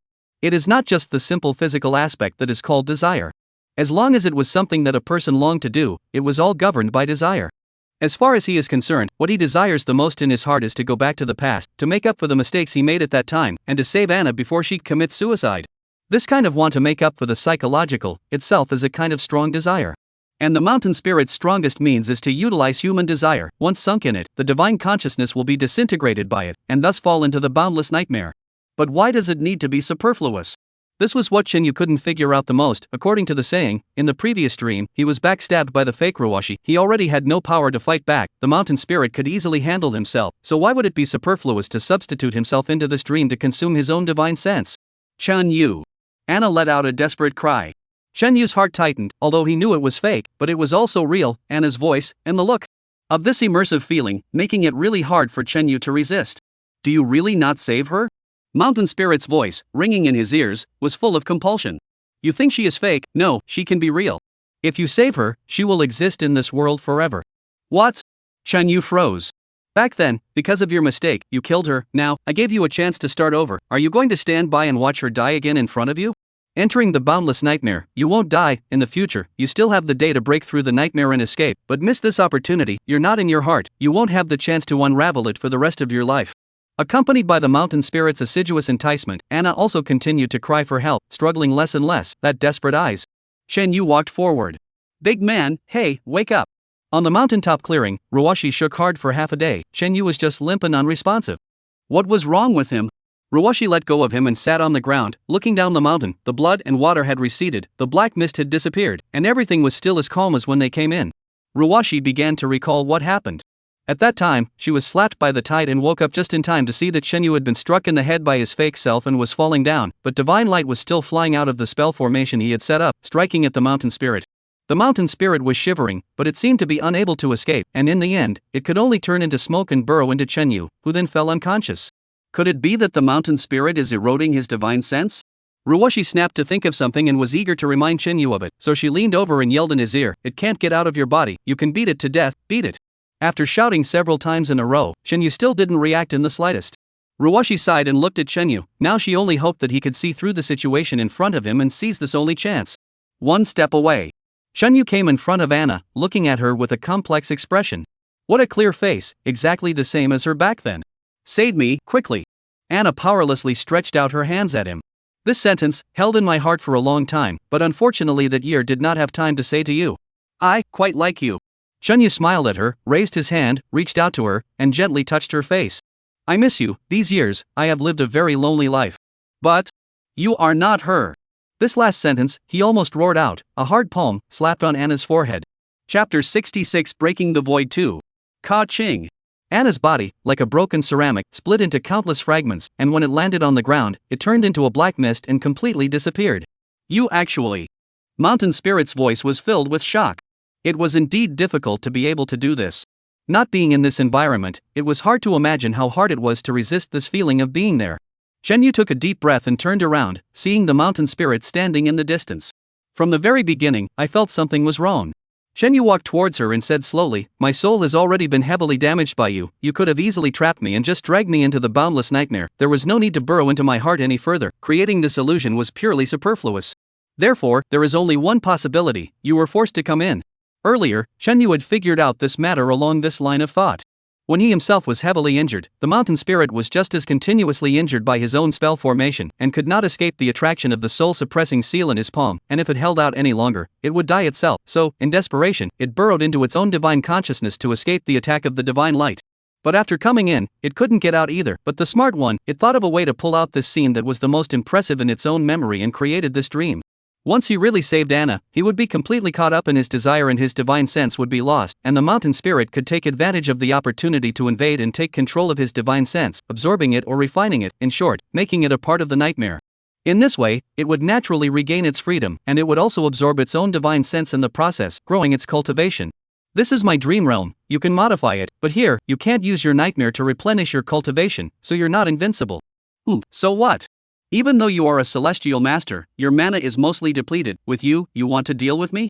[SPEAKER 2] It is not just the simple physical aspect that is called desire. As long as it was something that a person longed to do, it was all governed by desire. As far as he is concerned, what he desires the most in his heart is to go back to the past, to make up for the mistakes he made at that time, and to save Anna before she commits suicide. This kind of want to make up for the psychological itself is a kind of strong desire. And the mountain spirit's strongest means is to utilize human desire. Once sunk in it, the divine consciousness will be disintegrated by it, and thus fall into the boundless nightmare. But why does it need to be superfluous? This was what Shinyu couldn't figure out the most. According to the saying, in the previous dream, he was backstabbed by the fake Ruwashi. He already had no power to fight back, the mountain spirit could easily handle himself, so why would it be superfluous to substitute himself into this dream to consume his own divine sense? Chen-yu. Anna let out a desperate cry. Chen-yu's heart tightened, although he knew it was fake, but it was also real, Anna's voice, and the look of this immersive feeling, making it really hard for Chen-yu to resist. Do you really not save her? Mountain Spirit's voice, ringing in his ears, was full of compulsion. You think she is fake? No, she can be real. If you save her, she will exist in this world forever. What? Chen-yu froze. Back then, because of your mistake, you killed her. Now, I gave you a chance to start over. Are you going to stand by and watch her die again in front of you? Entering the boundless nightmare, you won't die. In the future, you still have the day to break through the nightmare and escape, but miss this opportunity. You're not in your heart. You won't have the chance to unravel it for the rest of your life. Accompanied by the mountain spirit's assiduous enticement, Anna also continued to cry for help, struggling less and less. That desperate eyes. Chen-yu walked forward. Big man, hey, wake up. On the mountaintop clearing, Ruwashi shook hard for half a day. Chen-yu was just limp and unresponsive. What was wrong with him? Ruwashi let go of him and sat on the ground, looking down the mountain. The blood and water had receded, the black mist had disappeared, and everything was still as calm as when they came in. Ruwashi began to recall what happened. At that time, she was slapped by the tide and woke up just in time to see that Chen-yu had been struck in the head by his fake self and was falling down, but divine light was still flying out of the spell formation he had set up, striking at the mountain spirit. The mountain spirit was shivering, but it seemed to be unable to escape, and in the end, it could only turn into smoke and burrow into Chen-yu, who then fell unconscious. Could it be that the mountain spirit is eroding his divine sense? Ruwashi snapped to think of something and was eager to remind Chen-yu of it, so she leaned over and yelled in his ear, "It can't get out of your body, you can beat it to death, beat it." After shouting several times in a row, Chen-yu still didn't react in the slightest. Ruwashi sighed and looked at Chen-yu. Now she only hoped that he could see through the situation in front of him and seize this only chance. One step away. Chen-yu came in front of Anna, looking at her with a complex expression. What a clear face, exactly the same as her back then. Save me, quickly. Anna powerlessly stretched out her hands at him. This sentence, held in my heart for a long time, but unfortunately that year did not have time to say to you. I, quite like you. Chen-yu smiled at her, raised his hand, reached out to her, and gently touched her face. I miss you. These years, I have lived a very lonely life. But you are not her. This last sentence, he almost roared out, a hard palm slapped on Anna's forehead. Chapter 66 Breaking the Void 2. Ka-ching. Anna's body, like a broken ceramic, split into countless fragments, and when it landed on the ground, it turned into a black mist and completely disappeared. You actually. Mountain Spirit's voice was filled with shock. It was indeed difficult to be able to do this. Not being in this environment, it was hard to imagine how hard it was to resist this feeling of being there. Chen-yu took a deep breath and turned around, seeing the mountain spirit standing in the distance. From the very beginning, I felt something was wrong. Chen-yu walked towards her and said slowly, my soul has already been heavily damaged by you. You could have easily trapped me and just dragged me into the boundless nightmare. There was no need to burrow into my heart any further. Creating this illusion was purely superfluous. Therefore, there is only one possibility. You were forced to come in. Earlier, Chen-yu had figured out this matter along this line of thought. When he himself was heavily injured, the mountain spirit was just as continuously injured by his own spell formation and could not escape the attraction of the soul-suppressing seal in his palm, and if it held out any longer, it would die itself. So, in desperation, it burrowed into its own divine consciousness to escape the attack of the divine light. But after coming in, it couldn't get out either. But the smart one, it thought of a way to pull out this scene that was the most impressive in its own memory and created this dream. Once he really saved Anna, he would be completely caught up in his desire and his divine sense would be lost, and the mountain spirit could take advantage of the opportunity to invade and take control of his divine sense, absorbing it or refining it, in short, making it a part of the nightmare. In this way, it would naturally regain its freedom, and it would also absorb its own divine sense in the process, growing its cultivation. This is my dream realm, you can modify it, but here, you can't use your nightmare to replenish your cultivation, so you're not invincible. So what? Even though you are a celestial master, your mana is mostly depleted. With you, you want to deal with me?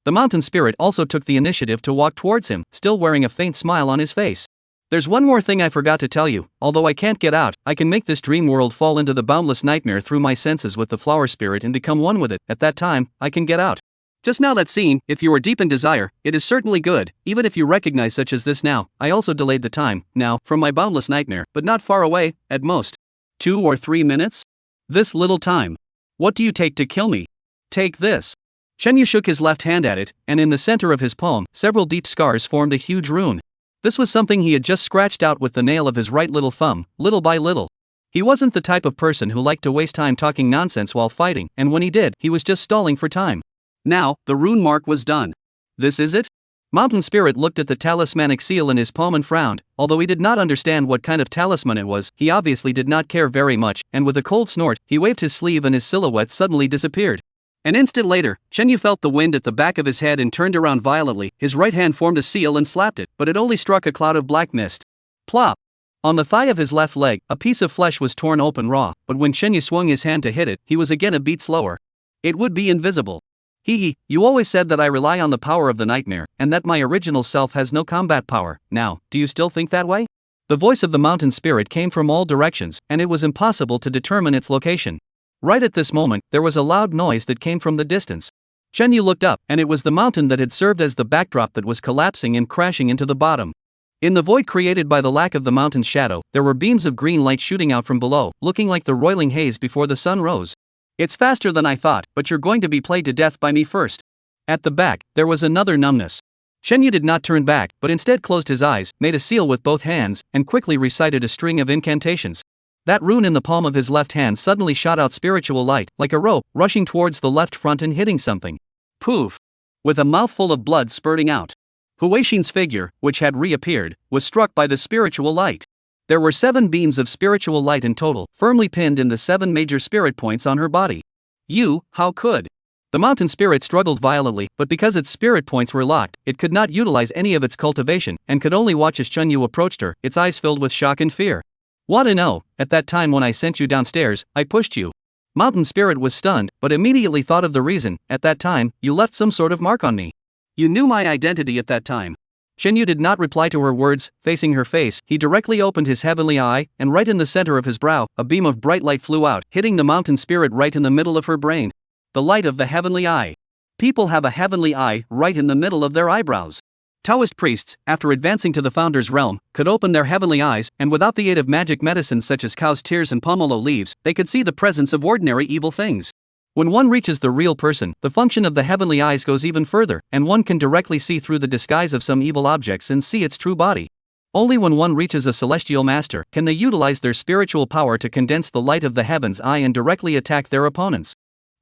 [SPEAKER 2] The mountain spirit also took the initiative to walk towards him, still wearing a faint smile on his face. There's one more thing I forgot to tell you. Although I can't get out, I can make this dream world fall into the boundless nightmare through my senses with the flower spirit and become one with it. At that time, I can get out. Just now that scene, if you are deep in desire, it is certainly good, even if you recognize such as this now. I also delayed the time, now, from my boundless nightmare, but not far away, at most. 2 or 3 minutes? This little time. What do you take to kill me? Take this. Shenyu shook his left hand at it, and in the center of his palm, several deep scars formed a huge rune. This was something he had just scratched out with the nail of his right little thumb, little by little. He wasn't the type of person who liked to waste time talking nonsense while fighting, and when he did, he was just stalling for time. Now, the rune mark was done. This is it? Mountain Spirit looked at the talismanic seal in his palm and frowned. Although he did not understand what kind of talisman it was, he obviously did not care very much, and with a cold snort, he waved his sleeve and his silhouette suddenly disappeared. An instant later, Shenyu felt the wind at the back of his head and turned around violently. His right hand formed a seal and slapped it, but it only struck a cloud of black mist. Plop! On the thigh of his left leg, a piece of flesh was torn open raw, but when Shenyu swung his hand to hit it, he was again a beat slower. It would be invisible. Hee, you always said that I rely on the power of the nightmare, and that my original self has no combat power. Now, do you still think that way? The voice of the mountain spirit came from all directions, and it was impossible to determine its location. Right at this moment, there was a loud noise that came from the distance. Shenyu looked up, and it was the mountain that had served as the backdrop that was collapsing and crashing into the bottom. In the void created by the lack of the mountain's shadow, there were beams of green light shooting out from below, looking like the roiling haze before the sun rose. It's faster than I thought, but you're going to be played to death by me first. At the back, there was another numbness. Shenyu did not turn back, but instead closed his eyes, made a seal with both hands, and quickly recited a string of incantations. That rune in the palm of his left hand suddenly shot out spiritual light, like a rope, rushing towards the left front and hitting something. Poof! With a mouthful of blood spurting out. Huaxin's figure, which had reappeared, was struck by the spiritual light. There were 7 beams of spiritual light in total, firmly pinned in the 7 major spirit points on her body. How could? The mountain spirit struggled violently, but because its spirit points were locked, it could not utilize any of its cultivation, and could only watch as Shenyu approached her, its eyes filled with shock and fear. Want to know, at that time when I sent you downstairs, I pushed you. Mountain spirit was stunned, but immediately thought of the reason. At that time, you left some sort of mark on me. You knew my identity at that time. Shenyu did not reply to her words. Facing her face, he directly opened his heavenly eye, and right in the center of his brow, a beam of bright light flew out, hitting the mountain spirit right in the middle of her brain. The light of the heavenly eye. People have a heavenly eye right in the middle of their eyebrows. Taoist priests, after advancing to the founder's realm, could open their heavenly eyes, and without the aid of magic medicines such as cow's tears and pomelo leaves, they could see the presence of ordinary evil things. When one reaches the real person, the function of the heavenly eyes goes even further, and one can directly see through the disguise of some evil objects and see its true body. Only when one reaches a celestial master can they utilize their spiritual power to condense the light of the heaven's eye and directly attack their opponents.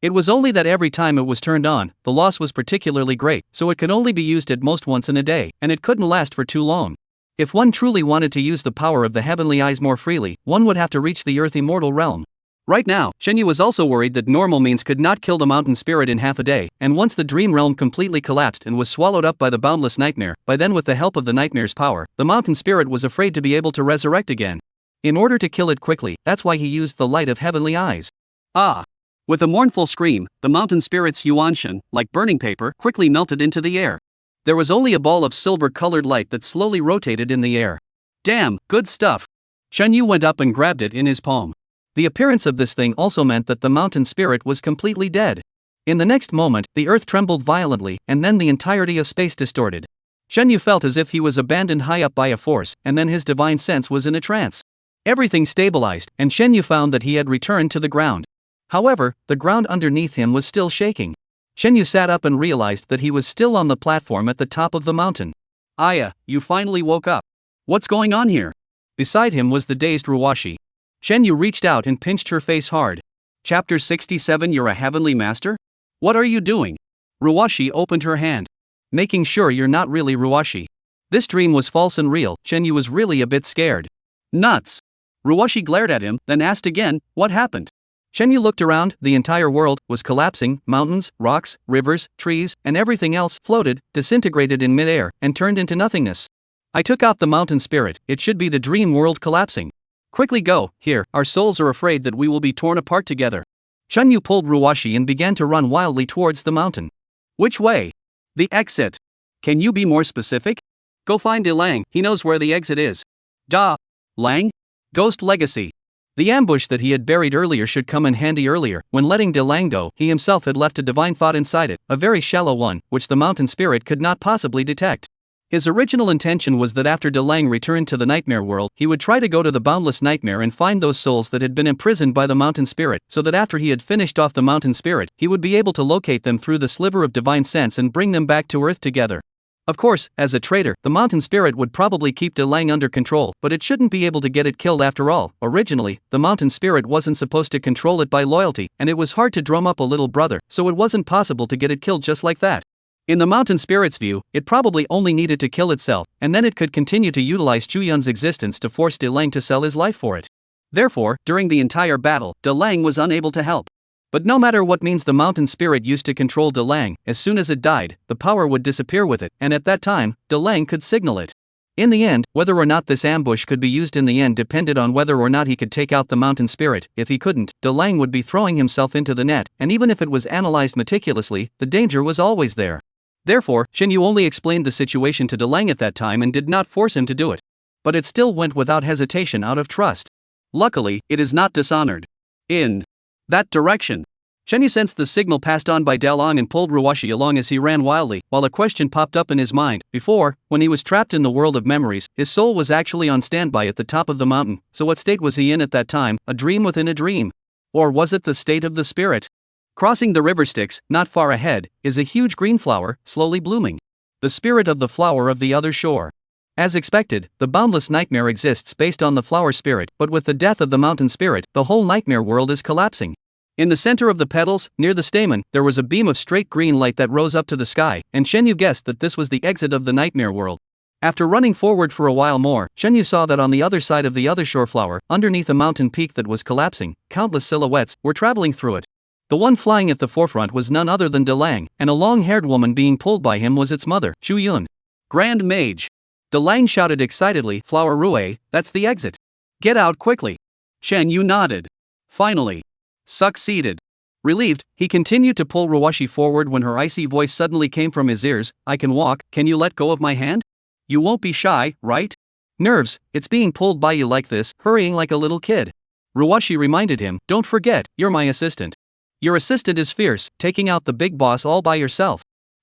[SPEAKER 2] It was only that every time it was turned on, the loss was particularly great, so it could only be used at most once in a day, and it couldn't last for too long. If one truly wanted to use the power of the heavenly eyes more freely, one would have to reach the earth immortal realm. Right now, Shenyu was also worried that normal means could not kill the mountain spirit in half a day, and once the dream realm completely collapsed and was swallowed up by the boundless nightmare, by then with the help of the nightmare's power, the mountain spirit was afraid to be able to resurrect again. In order to kill it quickly, that's why he used the light of heavenly eyes. Ah! With a mournful scream, the mountain spirit's yuanshan, like burning paper, quickly melted into the air. There was only a ball of silver-colored light that slowly rotated in the air. Damn, good stuff! Shenyu went up and grabbed it in his palm. The appearance of this thing also meant that the mountain spirit was completely dead. In the next moment, the earth trembled violently, and then the entirety of space distorted. Shenyu felt as if he was abandoned high up by a force, and then his divine sense was in a trance. Everything stabilized, and Shenyu found that he had returned to the ground. However, the ground underneath him was still shaking. Shenyu sat up and realized that he was still on the platform at the top of the mountain. Aya, you finally woke up. What's going on here? Beside him was the dazed Ruwashi. Shenyu reached out and pinched her face hard. Chapter 67. You're a heavenly master? What are you doing? Ruwashi opened her hand. Making sure you're not really Ruwashi. This dream was false and real. Shenyu was really a bit scared. Nuts! Ruwashi glared at him, then asked again, what happened? Shenyu looked around. The entire world was collapsing. Mountains, rocks, rivers, trees, and everything else floated, disintegrated in midair, and turned into nothingness. I took out the mountain spirit. It should be the dream world collapsing. Quickly go, here, our souls are afraid that we will be torn apart together. Shenyu pulled Ruwashi and began to run wildly towards the mountain. Which way? The exit. Can you be more specific? Go find Ilang, he knows where the exit is. Da. Lang? Ghost Legacy. The ambush that he had buried earlier should come in handy earlier. When letting De Lang go, he himself had left a divine thought inside it, a very shallow one, which the mountain spirit could not possibly detect. His original intention was that after De Lang returned to the nightmare world, he would try to go to the boundless nightmare and find those souls that had been imprisoned by the mountain spirit, so that after he had finished off the mountain spirit, he would be able to locate them through the sliver of divine sense and bring them back to Earth together. Of course, as a traitor, the mountain spirit would probably keep De Lang under control, but it shouldn't be able to get it killed after all. Originally, the mountain spirit wasn't supposed to control it by loyalty, and it was hard to drum up a little brother, so it wasn't possible to get it killed just like that. In the mountain spirit's view, it probably only needed to kill itself, and then it could continue to utilize Chuyun's existence to force De Lang to sell his life for it. Therefore, during the entire battle, De Lang was unable to help. But no matter what means the mountain spirit used to control De Lang, as soon as it died, the power would disappear with it, and at that time, De Lang could signal it. In the end, whether or not this ambush could be used in the end depended on whether or not he could take out the mountain spirit. If he couldn't, De Lang would be throwing himself into the net, and even if it was analyzed meticulously, the danger was always there. Therefore, Shen Yu only explained the situation to De Lang at that time and did not force him to do it. But it still went without hesitation out of trust. Luckily, it is not dishonored. In that direction. Shen Yu sensed the signal passed on by Dalong and pulled Ruwashi along as he ran wildly, while a question popped up in his mind. Before, when he was trapped in the world of memories, his soul was actually on standby at the top of the mountain, so what state was he in at that time, a dream within a dream? Or was it the state of the spirit? Crossing the river Styx, not far ahead, is a huge green flower, slowly blooming. The spirit of the flower of the other shore. As expected, the boundless nightmare exists based on the flower spirit, but with the death of the mountain spirit, the whole nightmare world is collapsing. In the center of the petals, near the stamen, there was a beam of straight green light that rose up to the sky, and Shen Yu guessed that this was the exit of the nightmare world. After running forward for a while more, Shen Yu saw that on the other side of the other shore flower, underneath a mountain peak that was collapsing, countless silhouettes were traveling through it. The one flying at the forefront was none other than De Lang, and a long-haired woman being pulled by him was its mother, Chuyun. Grand Mage. De Lang shouted excitedly, Flower Rue, that's the exit. Get out quickly. Shen Yu nodded. Finally. Succeeded. Relieved, he continued to pull Ruwashi forward when her icy voice suddenly came from his ears, I can walk, can you let go of my hand? You won't be shy, right? Nerves, it's being pulled by you like this, hurrying like a little kid. Ruwashi reminded him, don't forget, you're my assistant. Your assistant is fierce, taking out the big boss all by yourself.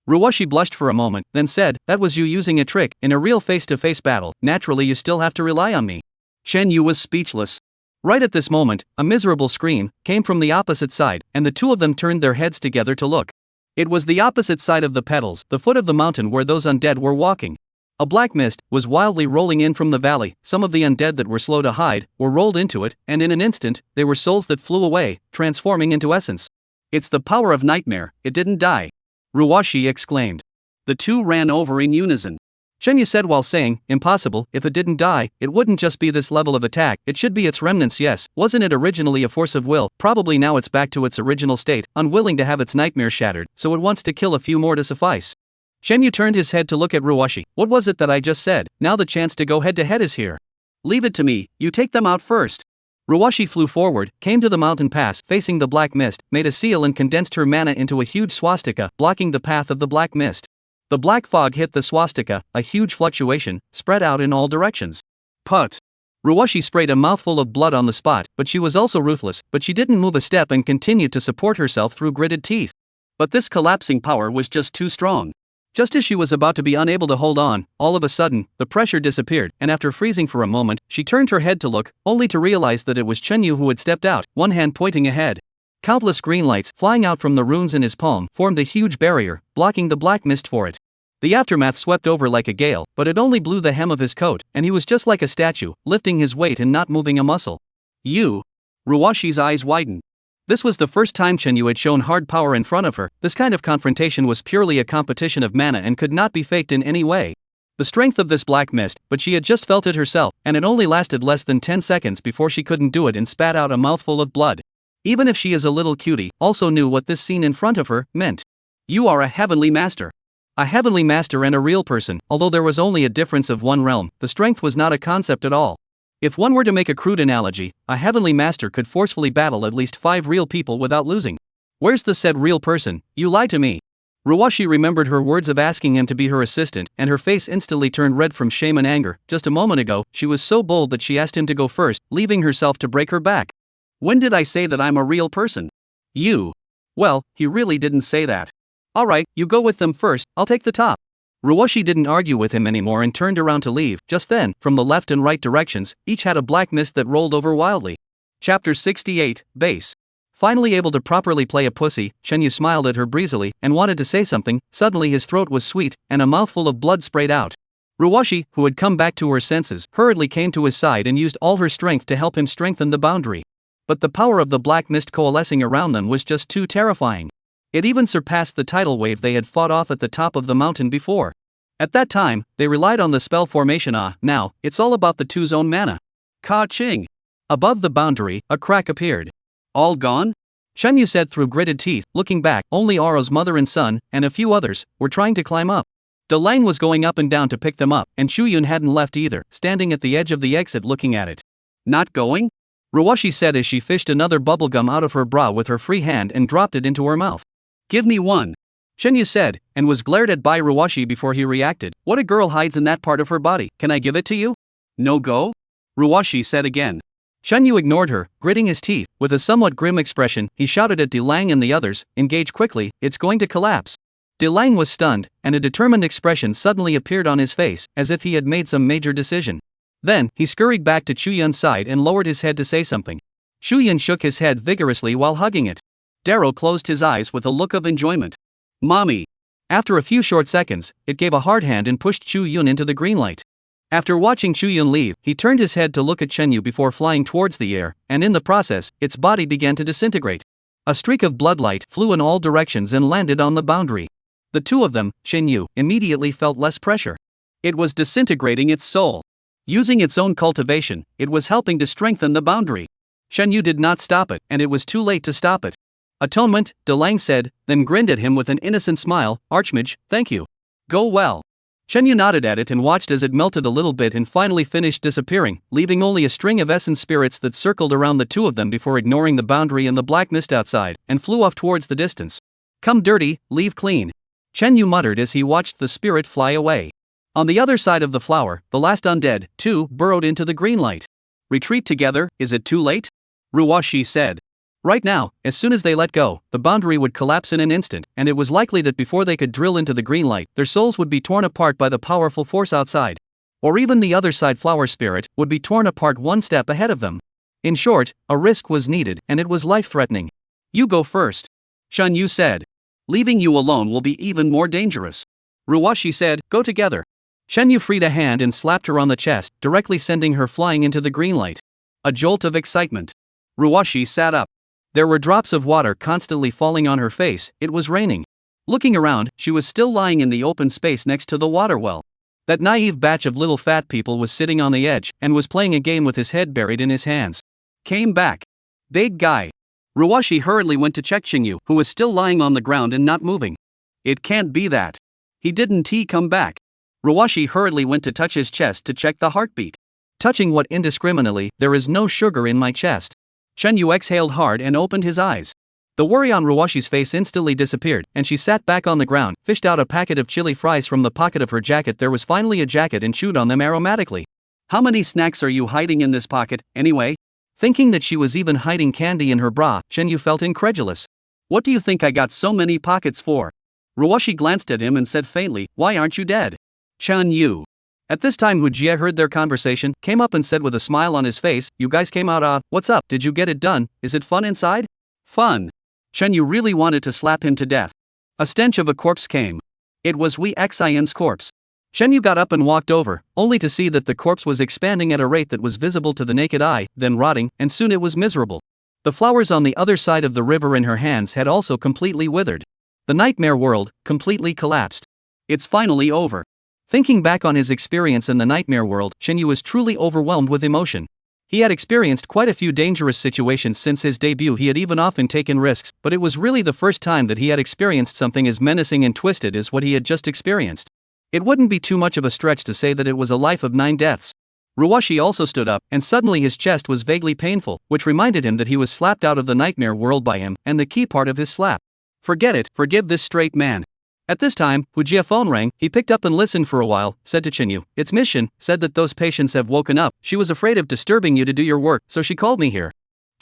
[SPEAKER 2] Ruwashi blushed for a moment, then said, that was you using a trick. In a real face-to-face battle, naturally you still have to rely on me. Shen Yu was speechless. Right at this moment, a miserable scream came from the opposite side, and the two of them turned their heads together to look. It was the opposite side of the petals, the foot of the mountain where those undead were walking. A black mist was wildly rolling in from the valley. Some of the undead that were slow to hide were rolled into it, and in an instant, they were souls that flew away, transforming into essence. It's the power of nightmare, it didn't die. Ruwashi exclaimed. The two ran over in unison. Shen Yu said while saying, impossible, if it didn't die, it wouldn't just be this level of attack, it should be its remnants. Yes, wasn't it originally a force of will? Probably now it's back to its original state, unwilling to have its nightmare shattered, so it wants to kill a few more to suffice. Shen Yu turned his head to look at Ruwashi. What was it that I just said? Now the chance to go head-to-head is here. Leave it to me, you take them out first. Ruwashi flew forward, came to the mountain pass, facing the black mist, made a seal and condensed her mana into a huge swastika, blocking the path of the black mist. The black fog hit the swastika, a huge fluctuation, spread out in all directions. Put! Ruwashi sprayed a mouthful of blood on the spot, but she was also ruthless, but she didn't move a step and continued to support herself through gritted teeth. But this collapsing power was just too strong. Just as she was about to be unable to hold on, all of a sudden, the pressure disappeared, and after freezing for a moment, she turned her head to look, only to realize that it was Shen Yu who had stepped out, one hand pointing ahead. Countless green lights, flying out from the runes in his palm, formed a huge barrier, blocking the black mist for it. The aftermath swept over like a gale, but it only blew the hem of his coat, and he was just like a statue, lifting his weight and not moving a muscle. You! Ruwashi's eyes widened. This was the first time Shen Yu had shown hard power in front of her. This kind of confrontation was purely a competition of mana and could not be faked in any way. The strength of this black mist, but she had just felt it herself, and it only lasted less than 10 seconds before she couldn't do it and spat out a mouthful of blood. Even if she is a little cutie, also knew what this scene in front of her meant. You are a heavenly master. A heavenly master and a real person, although there was only a difference of one realm, the strength was not a concept at all. If one were to make a crude analogy, a heavenly master could forcefully battle at least 5 real people without losing. Where's the said real person? You lie to me. Ruwashi remembered her words of asking him to be her assistant, and her face instantly turned red from shame and anger. Just a moment ago, she was so bold that she asked him to go first, leaving herself to break her back. When did I say that I'm a real person? You. Well, he really didn't say that. Alright, you go with them first, I'll take the top. Ruwashi didn't argue with him anymore and turned around to leave. Just then, from the left and right directions, each had a black mist that rolled over wildly. Chapter 68, Base. Finally able to properly play a pussy, Shenyu smiled at her breezily and wanted to say something. Suddenly his throat was sweet, and a mouthful of blood sprayed out. Ruwashi, who had come back to her senses, hurriedly came to his side and used all her strength to help him strengthen the boundary. But the power of the black mist coalescing around them was just too terrifying. It even surpassed the tidal wave they had fought off at the top of the mountain before. At that time, they relied on the spell formation. Now, it's all about the two-zone mana. Ka-ching! Above the boundary, a crack appeared. All gone? Shenyu said through gritted teeth. Looking back, only Aro's mother and son, and a few others, were trying to climb up. Delang was going up and down to pick them up, and Shuyun hadn't left either, standing at the edge of the exit looking at it. Not going? Ruwashi said as she fished another bubblegum out of her bra with her free hand and dropped it into her mouth. Give me one. Shenyu said, and was glared at by Ruwashi before he reacted. What a girl hides in that part of her body, can I give it to you? No go? Ruwashi said again. Shenyu ignored her, gritting his teeth. With a somewhat grim expression, he shouted at Delang and the others, engage quickly, it's going to collapse. Delang was stunned, and a determined expression suddenly appeared on his face, as if he had made some major decision. Then, he scurried back to Chuyun's side and lowered his head to say something. Chuyun shook his head vigorously while hugging it. Darrow closed his eyes with a look of enjoyment. Mommy! After a few short seconds, it gave a hard hand and pushed Chuyun into the green light. After watching Chuyun leave, he turned his head to look at Shenyu before flying towards the air, and in the process, its body began to disintegrate. A streak of bloodlight flew in all directions and landed on the boundary. The two of them, Shenyu, immediately felt less pressure. It was disintegrating its soul. Using its own cultivation, it was helping to strengthen the boundary. Shenyu did not stop it, and it was too late to stop it. Atonement, Delang said, then grinned at him with an innocent smile. Archmage, thank you. Go well. Shenyu nodded at it and watched as it melted a little bit and finally finished disappearing, leaving only a string of essence spirits that circled around the two of them before ignoring the boundary and the black mist outside, and flew off towards the distance. Come dirty, leave clean. Shenyu muttered as he watched the spirit fly away. On the other side of the flower, the last undead, too, burrowed into the green light. Retreat together, is it too late? Ruwashi said. Right now, as soon as they let go, the boundary would collapse in an instant, and it was likely that before they could drill into the green light, their souls would be torn apart by the powerful force outside. Or even the other side flower spirit would be torn apart one step ahead of them. In short, a risk was needed, and it was life-threatening. You go first. Shenyu said. Leaving you alone will be even more dangerous. Ruwashi said, go together. Shenyu freed a hand and slapped her on the chest, directly sending her flying into the green light. A jolt of excitement. Ruwashi sat up. There were drops of water constantly falling on her face. It was raining. Looking around, she was still lying in the open space next to the water well. That naive batch of little fat people was sitting on the edge and was playing a game with his head buried in his hands. Came back. Big guy. Ruwashi hurriedly went to check Shenyu, who was still lying on the ground and not moving. It can't be that. He didn't come back. Ruwashi hurriedly went to touch his chest to check the heartbeat. Touching what indiscriminately, there is no sugar in my chest. Shenyu exhaled hard and opened his eyes. The worry on Ruwashi's face instantly disappeared, and she sat back on the ground, fished out a packet of chili fries from the pocket of her jacket. There was finally a jacket and chewed on them aromatically. How many snacks are you hiding in this pocket, anyway? Thinking that she was even hiding candy in her bra, Shenyu felt incredulous. What do you think I got so many pockets for? Ruwashi glanced at him and said faintly, why aren't you dead? Shenyu. At this time Hujie heard their conversation, came up and said with a smile on his face, you guys came out what's up, did you get it done, is it fun inside? Fun. Shenyu really wanted to slap him to death. A stench of a corpse came. It was Wei Xin's corpse. Shenyu got up and walked over, only to see that the corpse was expanding at a rate that was visible to the naked eye, then rotting, and soon it was miserable. The flowers on the other side of the river in her hands had also completely withered. The nightmare world, completely collapsed. It's finally over. Thinking back on his experience in the nightmare world, Shenyu was truly overwhelmed with emotion. He had experienced quite a few dangerous situations since his debut. He had even often taken risks, but it was really the first time that he had experienced something as menacing and twisted as what he had just experienced. It wouldn't be too much of a stretch to say that it was a life of 9 deaths. Ruwashi also stood up, and suddenly his chest was vaguely painful, which reminded him that he was slapped out of the nightmare world by him, and the key part of his slap. Forget it, forgive this straight man. At this time, Hujia's phone rang. He picked up and listened for a while, said to Chinyu, "It's Mission, said that those patients have woken up. She was afraid of disturbing you to do your work, so she called me here."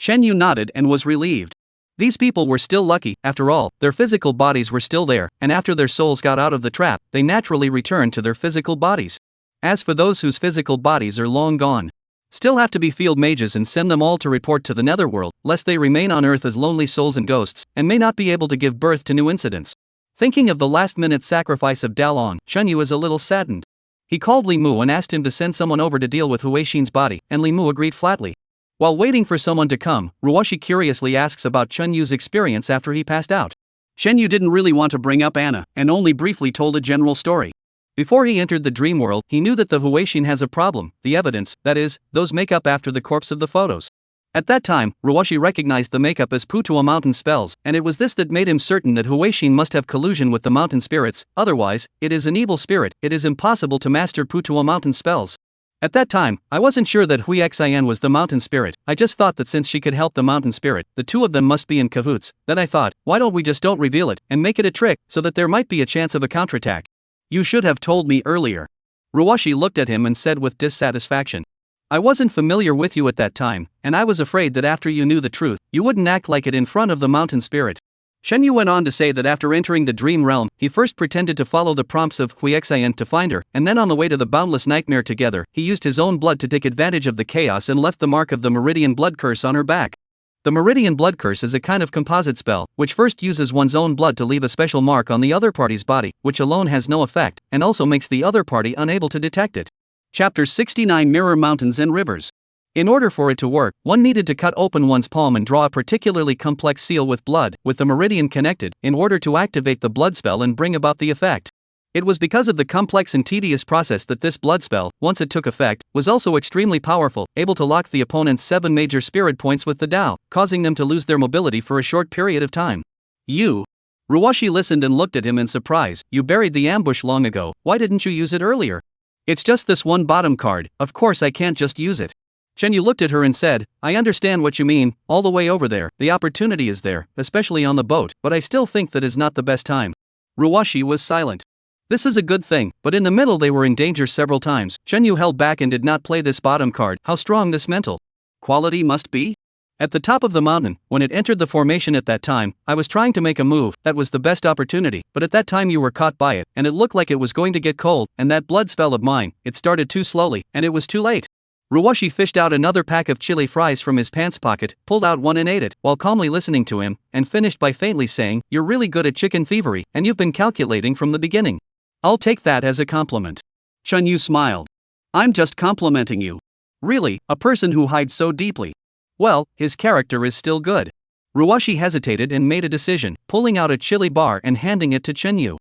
[SPEAKER 2] Chenyu nodded and was relieved. These people were still lucky. After all, their physical bodies were still there, and after their souls got out of the trap, they naturally returned to their physical bodies. As for those whose physical bodies are long gone, still have to be field mages and send them all to report to the netherworld, lest they remain on Earth as lonely souls and ghosts, and may not be able to give birth to new incidents. Thinking of the last-minute sacrifice of Dalong, Chenyu is a little saddened. He called Li Mu and asked him to send someone over to deal with Huixin's body, and Li Mu agreed flatly. While waiting for someone to come, Ruoshi curiously asks about Chenyu's experience after he passed out. Chenyu didn't really want to bring up Anna, and only briefly told a general story. Before he entered the dream world, he knew that the Huixin has a problem, the evidence, that is, those makeup after the corpse of the photos. At that time, Ruoshi recognized the makeup as Putua mountain spells, and it was this that made him certain that Huixin must have collusion with the mountain spirits, otherwise, it is an evil spirit, it is impossible to master Putua mountain spells. At that time, I wasn't sure that Huixin was the mountain spirit. I just thought that since she could help the mountain spirit, the two of them must be in cahoots. Then I thought, why don't we just don't reveal it, and make it a trick, so that there might be a chance of a counterattack. You should have told me earlier. Ruoshi looked at him and said with dissatisfaction. I wasn't familiar with you at that time, and I was afraid that after you knew the truth, you wouldn't act like it in front of the mountain spirit. Chenyu went on to say that after entering the dream realm, he first pretended to follow the prompts of Huixin to find her, and then on the way to the boundless nightmare together, he used his own blood to take advantage of the chaos and left the mark of the Meridian blood curse on her back. The Meridian blood curse is a kind of composite spell, which first uses one's own blood to leave a special mark on the other party's body, which alone has no effect, and also makes the other party unable to detect it. Chapter 69 Mirror Mountains and Rivers. In order for it to work, one needed to cut open one's palm and draw a particularly complex seal with blood, with the meridian connected, in order to activate the blood spell and bring about the effect. It was because of the complex and tedious process that this blood spell, once it took effect, was also extremely powerful, able to lock the opponent's 7 major spirit points with the Tao, causing them to lose their mobility for a short period of time. You. Ruoshi listened and looked at him in surprise. You buried the ambush long ago, why didn't you use it earlier? It's just this one bottom card, of course I can't just use it. Chenyu looked at her and said, I understand what you mean, all the way over there, the opportunity is there, especially on the boat, but I still think that is not the best time. Ruoshi was silent. This is a good thing, but in the middle they were in danger several times. Chenyu held back and did not play this bottom card. How strong this mental quality must be? At the top of the mountain, when it entered the formation at that time, I was trying to make a move, that was the best opportunity, but at that time you were caught by it, and it looked like it was going to get cold, and that blood spell of mine, it started too slowly, and it was too late. Ruoshi fished out another pack of chili fries from his pants pocket, pulled out one and ate it, while calmly listening to him, and finished by faintly saying, You're really good at chicken thievery, and you've been calculating from the beginning. I'll take that as a compliment. Chenyu smiled. I'm just complimenting you. Really, a person who hides so deeply. Well, his character is still good. Ruoshi hesitated and made a decision, pulling out a chili bar and handing it to Chenyu.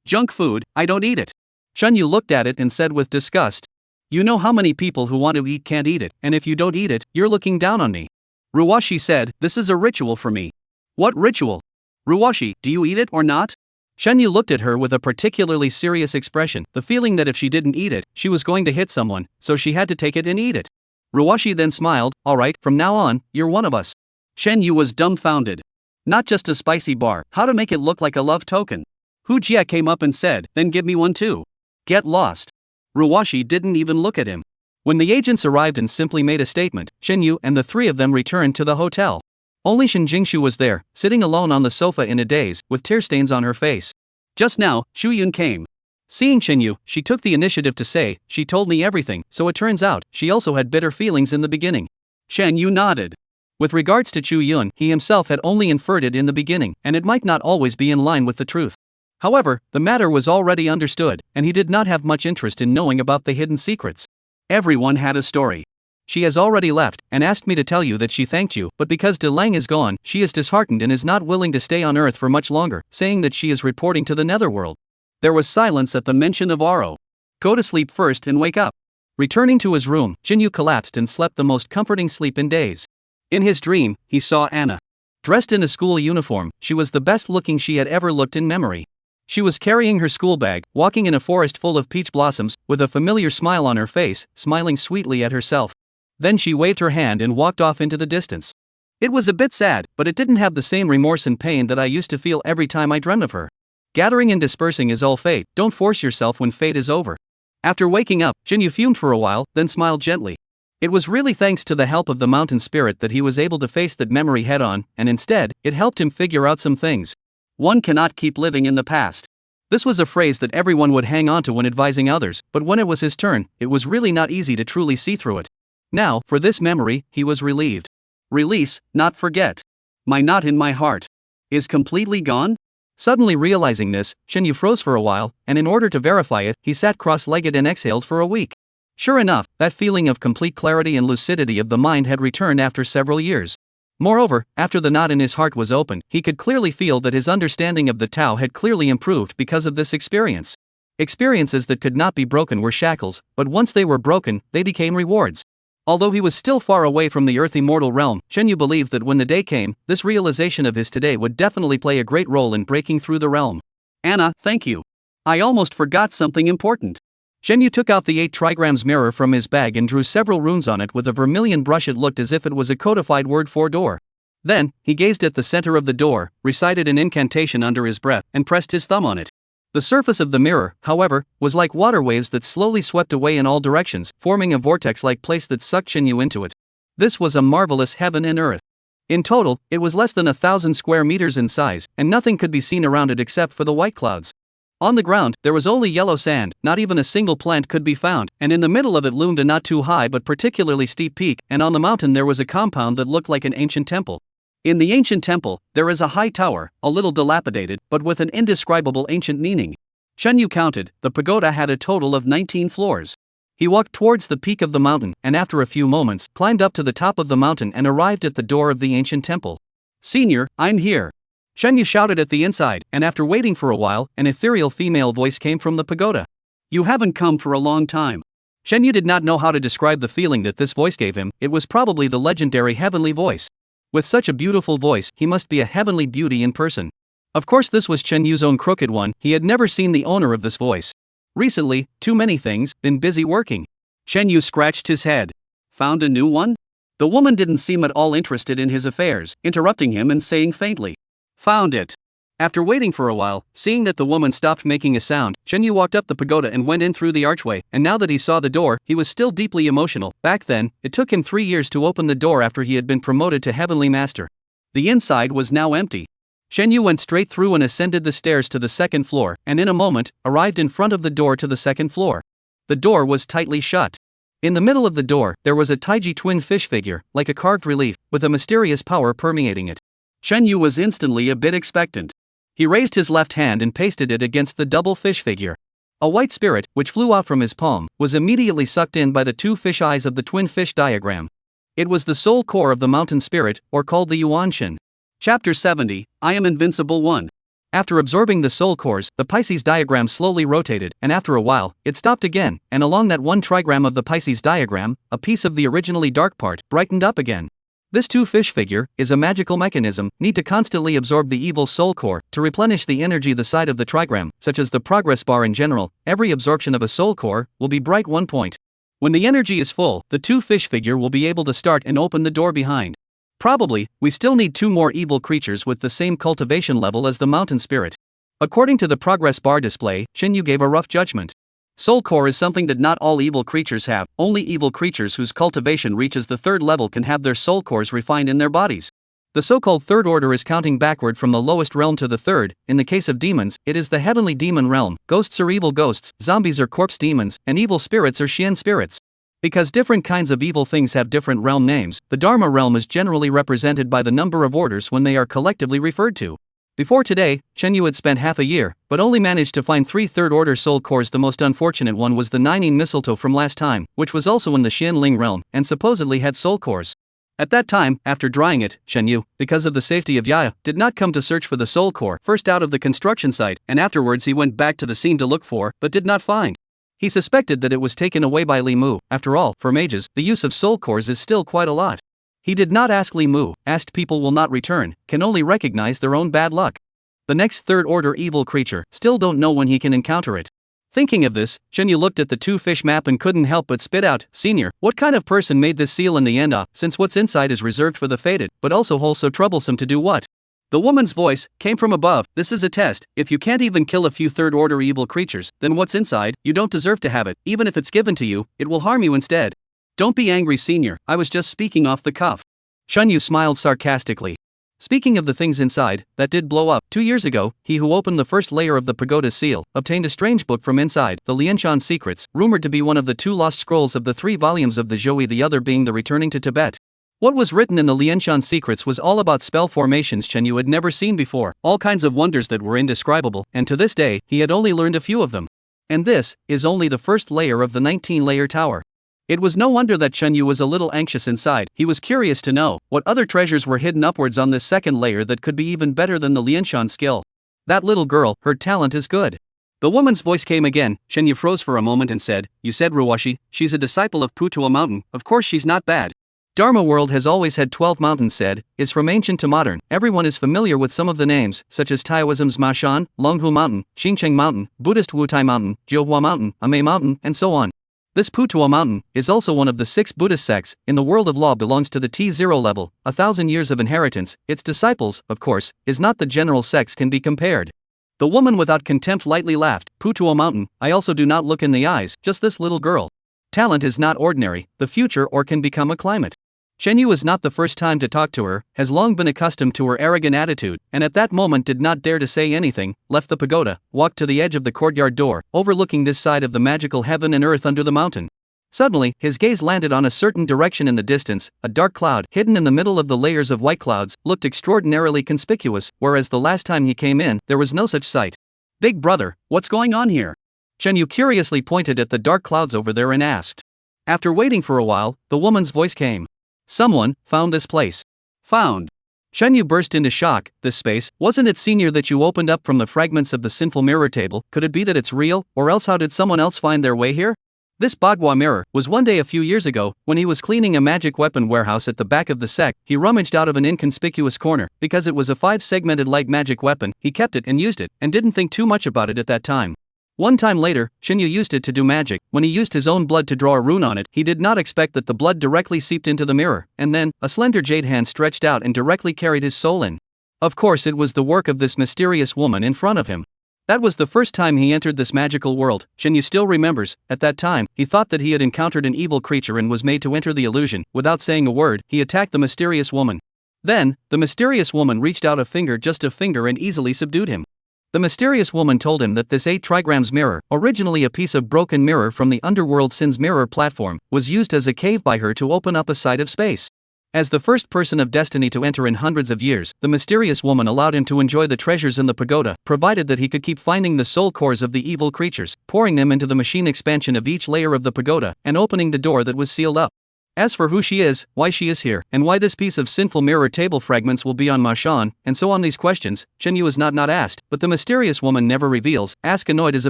[SPEAKER 2] Junk food, I don't eat it. Chenyu looked at it and said with disgust. You know how many people who want to eat can't eat it, and if you don't eat it, you're looking down on me. Ruoshi said, This is a ritual for me. What ritual? Ruoshi, do you eat it or not? Chenyu looked at her with a particularly serious expression, the feeling that if she didn't eat it, she was going to hit someone, so she had to take it and eat it. Ruoshi then smiled, Alright, from now on, you're one of us. Chenyu was dumbfounded. Not just a spicy bar, how to make it look like a love token. Hujia came up and said, Then give me one too. Get lost. Ruoshi didn't even look at him. When the agents arrived and simply made a statement, Chenyu and the 3 of them returned to the hotel. Only Shin Jingshu was there, sitting alone on the sofa in a daze, with tear stains on her face. Just now, Shu Yun came. Seeing Chenyu, she took the initiative to say, She told me everything, so it turns out, she also had bitter feelings in the beginning. Chenyu nodded. With regards to Chu Yun, he himself had only inferred it in the beginning, and it might not always be in line with the truth. However, the matter was already understood, and he did not have much interest in knowing about the hidden secrets. Everyone had a story. She has already left, and asked me to tell you that she thanked you, but because De Lang is gone, she is disheartened and is not willing to stay on Earth for much longer, saying that she is reporting to the Netherworld. There was silence at the mention of Aro. Go to sleep first and wake up. Returning to his room, Jinyu collapsed and slept the most comforting sleep in days. In his dream, he saw Anna. Dressed in a school uniform, she was the best looking she had ever looked in memory. She was carrying her school bag, walking in a forest full of peach blossoms, with a familiar smile on her face, smiling sweetly at herself. Then she waved her hand and walked off into the distance. It was a bit sad, but it didn't have the same remorse and pain that I used to feel every time I dreamt of her. Gathering and dispersing is all fate, don't force yourself when fate is over. After waking up, Jinyu fumed for a while, then smiled gently. It was really thanks to the help of the mountain spirit that he was able to face that memory head on, and instead, it helped him figure out some things. One cannot keep living in the past. This was a phrase that everyone would hang on to when advising others, but when it was his turn, it was really not easy to truly see through it. Now, for this memory, he was relieved. Release, not forget. My knot in my heart is completely gone? Suddenly realizing this, Jinyu froze for a while, and in order to verify it, he sat cross-legged and exhaled for a week. Sure enough, that feeling of complete clarity and lucidity of the mind had returned after several years. Moreover, after the knot in his heart was opened, he could clearly feel that his understanding of the Tao had clearly improved because of this experience. Experiences that could not be broken were shackles, but once they were broken, they became rewards. Although he was still far away from the earthly mortal realm, Jinyu believed that when the day came, this realization of his today would definitely play a great role in breaking through the realm. Anna, thank you. I almost forgot something important. Jinyu took out the 8 trigrams mirror from his bag and drew several runes on it with a vermilion brush. It looked as if it was a codified word for door. Then, he gazed at the center of the door, recited an incantation under his breath, and pressed his thumb on it. The surface of the mirror, however, was like water waves that slowly swept away in all directions, forming a vortex-like place that sucked Jinyu into it. This was a marvelous heaven and earth. In total, it was less than 1,000 square meters in size, and nothing could be seen around it except for the white clouds. On the ground, there was only yellow sand, not even a single plant could be found, and in the middle of it loomed a not too high but particularly steep peak, and on the mountain there was a compound that looked like an ancient temple. In the ancient temple, there is a high tower, a little dilapidated, but with an indescribable ancient meaning. Jinyu counted, the pagoda had a total of 19 floors. He walked towards the peak of the mountain, and after a few moments, climbed up to the top of the mountain and arrived at the door of the ancient temple. "Senior, I'm here!" Jinyu shouted at the inside, and after waiting for a while, an ethereal female voice came from the pagoda. "You haven't come for a long time." Jinyu did not know how to describe the feeling that this voice gave him. It was probably the legendary heavenly voice. With such a beautiful voice, he must be a heavenly beauty in person. Of course, this was Chenyu's own crooked one. He had never seen the owner of this voice. Recently, too many things, been busy working. Chenyu scratched his head. Found a new one? The woman didn't seem at all interested in his affairs, interrupting him and saying faintly, "Found it." After waiting for a while, seeing that the woman stopped making a sound, Chenyu walked up the pagoda and went in through the archway, and now that he saw the door, he was still deeply emotional. Back then, it took him 3 years to open the door after he had been promoted to Heavenly Master. The inside was now empty. Chenyu went straight through and ascended the stairs to the second floor, and in a moment, arrived in front of the door to the second floor. The door was tightly shut. In the middle of the door, there was a Taiji twin fish figure, like a carved relief, with a mysterious power permeating it. Chenyu was instantly a bit expectant. He raised his left hand and pasted it against the double fish figure. A white spirit, which flew out from his palm, was immediately sucked in by the two fish eyes of the twin fish diagram. It was the soul core of the mountain spirit, or called the Yuanshin. Chapter 70, I Am Invincible 1. After absorbing the soul cores, the Pisces diagram slowly rotated, and after a while, it stopped again, and along that one trigram of the Pisces diagram, a piece of the originally dark part brightened up again. This two-fish figure is a magical mechanism, need to constantly absorb the evil soul core to replenish the energy the side of the trigram, such as the progress bar in general. Every absorption of a soul core will be bright 1 point. When the energy is full, the two-fish figure will be able to start and open the door behind. Probably, we still need 2 more evil creatures with the same cultivation level as the mountain spirit. According to the progress bar display, Chenyu gave a rough judgment. Soul core is something that not all evil creatures have. Only evil creatures whose cultivation reaches the 3rd level can have their soul cores refined in their bodies. The so-called 3rd order is counting backward from the lowest realm to the 3rd. In the case of demons, it is the heavenly demon realm. Ghosts are evil ghosts, zombies are corpse demons, and evil spirits are Xian spirits. Because different kinds of evil things have different realm names, the Dharma realm is generally represented by the number of orders when they are collectively referred to. Before today, Chenyu had spent half a year, but only managed to find 3 third-order soul cores. The most unfortunate one was the Nining mistletoe from last time, which was also in the Xianling realm, and supposedly had soul cores. At that time, after drying it, Chenyu, because of the safety of Yaya, did not come to search for the soul core first out of the construction site, and afterwards he went back to the scene to look for, but did not find. He suspected that it was taken away by Li Mu. After all, for mages, the use of soul cores is still quite a lot. He did not ask Li Mu, asked people will not return, can only recognize their own bad luck. The next third-order evil creature, still don't know when he can encounter it. Thinking of this, Chenyu looked at the 2-fish map and couldn't help but spit out, "Senior, what kind of person made this seal in the end? Since what's inside is reserved for the fated, but also hole so troublesome to do what?" The woman's voice came from above. This is a test. If you can't even kill a few third-order evil creatures, then what's inside, you don't deserve to have it. Even if it's given to you, it will harm you instead. Don't be angry, senior, I was just speaking off the cuff. Chunyu smiled sarcastically. Speaking of the things inside, that did blow up. 2 years ago, he who opened the first layer of the pagoda seal, obtained a strange book from inside, the Lianshan Secrets, rumored to be one of the 2 lost scrolls of the 3 volumes of the Zhouyi, the other being the Returning to Tibet. What was written in the Lianshan Secrets was all about spell formations Chunyu had never seen before, all kinds of wonders that were indescribable, and to this day, he had only learned a few of them. And this is only the first layer of the 19-layer tower. It was no wonder that Chunyu was a little anxious inside. He was curious to know what other treasures were hidden upwards on this second layer that could be even better than the Lianshan skill. That little girl, her talent is good. The woman's voice came again. Chunyu froze for a moment and said, "You said Ruwashi, she's a disciple of Putua Mountain, of course she's not bad." Dharma World has always had 12 mountains said, is from ancient to modern. Everyone is familiar with some of the names, such as Taoism's Mashan, Longhu Mountain, Xincheng Mountain, Buddhist Wutai Mountain, Jiuhua Mountain, Ame Mountain, and so on. This Putua Mountain is also one of the 6 Buddhist sects. In the world of law belongs to the T0 level, 1,000 years of inheritance. Its disciples, of course, is not the general sects can be compared. The woman without contempt lightly laughed. Putua Mountain, I also do not look in the eyes, just this little girl. Talent is not ordinary, the future or can become a climate. Chunyu is not the first time to talk to her, has long been accustomed to her arrogant attitude, and at that moment did not dare to say anything, left the pagoda, walked to the edge of the courtyard door, overlooking this side of the magical heaven and earth under the mountain. Suddenly, his gaze landed on a certain direction in the distance. A dark cloud, hidden in the middle of the layers of white clouds, looked extraordinarily conspicuous, whereas the last time he came in, there was no such sight. Big brother, what's going on here? Chunyu curiously pointed at the dark clouds over there and asked. After waiting for a while, the woman's voice came. Someone found this place. Found. Chunyu burst into shock. This space, wasn't it senior that you opened up from the fragments of the sinful mirror table? Could it be that it's real, or else how did someone else find their way here? This Bagua mirror was one day a few years ago, when he was cleaning a magic weapon warehouse at the back of the sect. He rummaged out of an inconspicuous corner. Because it was a 5-segmented light magic weapon, he kept it and used it, and didn't think too much about it at that time. One time later, Chunyu used it to do magic. When he used his own blood to draw a rune on it, he did not expect that the blood directly seeped into the mirror, and then, a slender jade hand stretched out and directly carried his soul in. Of course it was the work of this mysterious woman in front of him. That was the first time he entered this magical world. Chunyu still remembers, at that time, he thought that he had encountered an evil creature and was made to enter the illusion. Without saying a word, he attacked the mysterious woman. Then, the mysterious woman reached out a finger, just a finger, and easily subdued him. The mysterious woman told him that this 8 trigrams mirror, originally a piece of broken mirror from the Underworld Sin's mirror platform, was used as a cave by her to open up a side of space. As the first person of destiny to enter in hundreds of years, the mysterious woman allowed him to enjoy the treasures in the pagoda, provided that he could keep finding the soul cores of the evil creatures, pouring them into the machine expansion of each layer of the pagoda, and opening the door that was sealed up. As for who she is, why she is here, and why this piece of sinful mirror table fragments will be on Mashan, and so on, these questions, Chunyu is not asked, but the mysterious woman never reveals, ask annoyed as a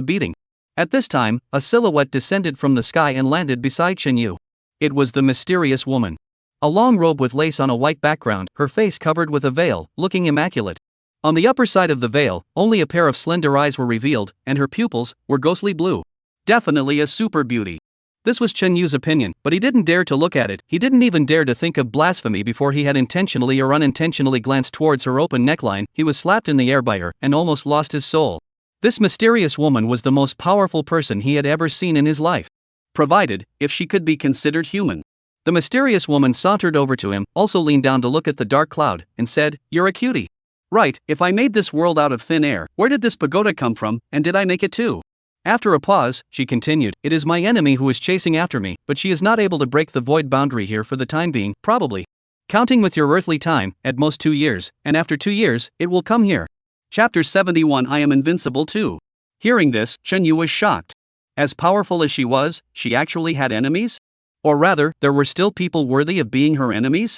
[SPEAKER 2] beating. At this time, a silhouette descended from the sky and landed beside Chunyu. It was the mysterious woman. A long robe with lace on a white background, her face covered with a veil, looking immaculate. On the upper side of the veil, only a pair of slender eyes were revealed, and her pupils were ghostly blue. Definitely a super beauty. This was Chunyu's opinion, but he didn't dare to look at it. He didn't even dare to think of blasphemy before he had intentionally or unintentionally glanced towards her open neckline. He was slapped in the air by her, and almost lost his soul. This mysterious woman was the most powerful person he had ever seen in his life. Provided, if she could be considered human. The mysterious woman sauntered over to him, also leaned down to look at the dark cloud, and said, "You're a cutie." Right, if I made this world out of thin air, where did this pagoda come from, and did I make it too? After a pause, she continued, "It is my enemy who is chasing after me, but she is not able to break the void boundary here for the time being, probably. Counting with your earthly time, at most 2 years, and after 2 years, it will come here." Chapter 71 I am invincible too. Hearing this, Chunyu was shocked. As powerful as she actually had enemies? Or rather, there were still people worthy of being her enemies?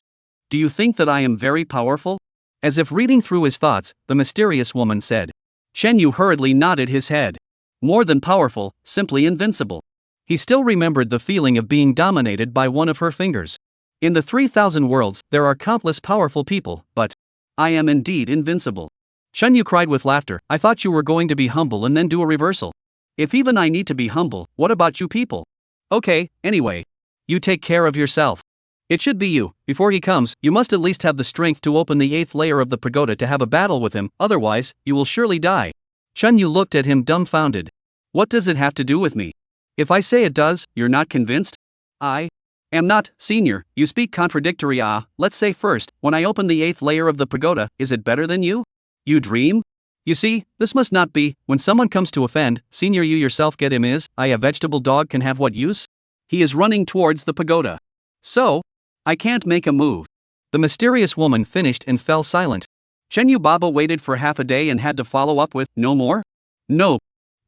[SPEAKER 2] Do you think that I am very powerful? As if reading through his thoughts, the mysterious woman said. Chunyu hurriedly nodded his head. More than powerful, simply invincible. He still remembered the feeling of being dominated by one of her fingers. In the 3,000 worlds, there are countless powerful people, but I am indeed invincible. Chunyu cried with laughter. I thought you were going to be humble and then do a reversal. If even I need to be humble, what about you people? Okay, anyway. You take care of yourself. It should be you. Before he comes, you must at least have the strength to open the 8th layer of the pagoda to have a battle with him, otherwise, you will surely die. Chen Yu looked at him dumbfounded. What does it have to do with me? If I say it does, you're not convinced? I am not, senior, you speak contradictory. Let's say first, when I open the 8th layer of the pagoda, is it better than you? You dream? You see, this must not be. When someone comes to offend, senior, you yourself get him. Is I a vegetable dog can have what use? He is running towards the pagoda. So, I can't make a move. The mysterious woman finished and fell silent. Chen Yu Baba waited for half a day and had to follow up with, no more? No.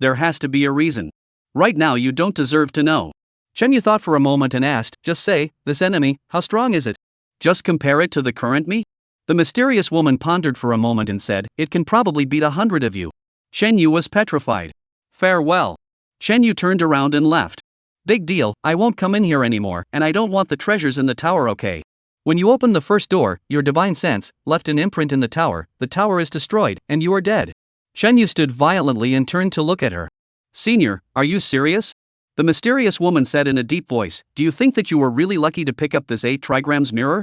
[SPEAKER 2] There has to be a reason. Right now you don't deserve to know. Chen Yu thought for a moment and asked, just say, this enemy, how strong is it? Just compare it to the current me? The mysterious woman pondered for a moment and said, it can probably beat 100 of you. Chen Yu was petrified. Farewell. Chen Yu turned around and left. Big deal, I won't come in here anymore, and I don't want the treasures in the tower, okay? When you open the first door, your divine sense left an imprint in the tower is destroyed, and you are dead. Chen Yu stood violently and turned to look at her. Senior, are you serious? The mysterious woman said in a deep voice, do you think that you were really lucky to pick up this 8 trigrams mirror?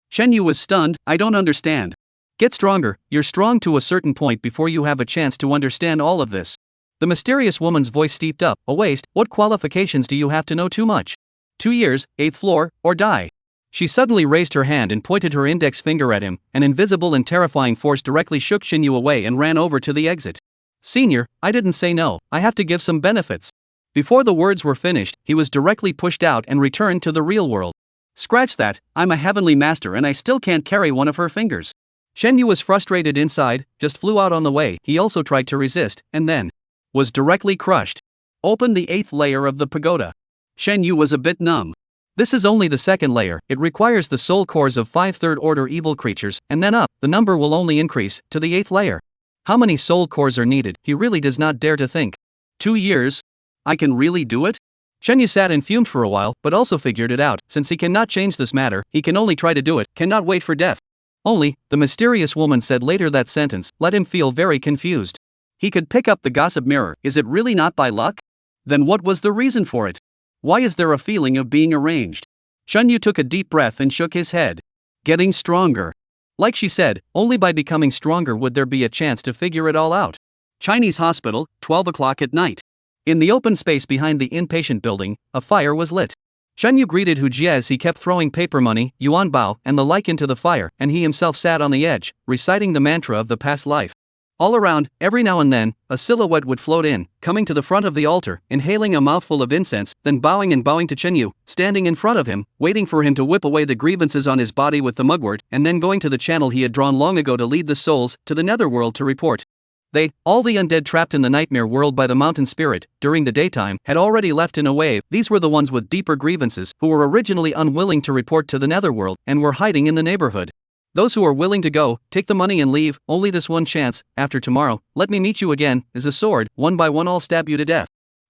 [SPEAKER 2] Chen Yu was stunned, I don't understand. Get stronger, you're strong to a certain point before you have a chance to understand all of this. The mysterious woman's voice steeped up, a waste, what qualifications do you have to know too much? 2 years, 8th floor, or die. She suddenly raised her hand and pointed her index finger at him, an invisible and terrifying force directly shook Chen Yu away and ran over to the exit. Senior, I didn't say no, I have to give some benefits. Before the words were finished, he was directly pushed out and returned to the real world. Scratch that, I'm a heavenly master and I still can't carry one of her fingers. Chen Yu was frustrated inside, just flew out on the way. He also tried to resist, and then was directly crushed. Open the 8th layer of the pagoda. Chen Yu was a bit numb. This is only the 2nd layer, it requires the soul cores of 5 3rd order evil creatures, and then up, the number will only increase, to the 8th layer. How many soul cores are needed, he really does not dare to think. 2 years? I can really do it? Chen Yu sat and fumed for a while, but also figured it out, since he cannot change this matter, he can only try to do it, cannot wait for death. Only, the mysterious woman said later that sentence, let him feel very confused. He could pick up the gossip mirror, is it really not by luck? Then what was the reason for it? Why is there a feeling of being arranged? Chen Yu took a deep breath and shook his head. Getting stronger. Like she said, only by becoming stronger would there be a chance to figure it all out. Chinese hospital, 12 o'clock at night. In the open space behind the inpatient building, a fire was lit. Chen Yu greeted Hu Jie as he kept throwing paper money, yuan bao, and the like into the fire, and he himself sat on the edge, reciting the mantra of the past life. All around, every now and then, a silhouette would float in, coming to the front of the altar, inhaling a mouthful of incense, then bowing to Chen Yu, standing in front of him, waiting for him to whip away the grievances on his body with the mugwort, and then going to the channel he had drawn long ago to lead the souls to the netherworld to report. They, all the undead trapped in the nightmare world by the mountain spirit, during the daytime, had already left in a wave. These were the ones with deeper grievances, who were originally unwilling to report to the netherworld, and were hiding in the neighborhood. Those who are willing to go, take the money and leave, only this one chance, after tomorrow, let me meet you again, is a sword, one by one I'll stab you to death.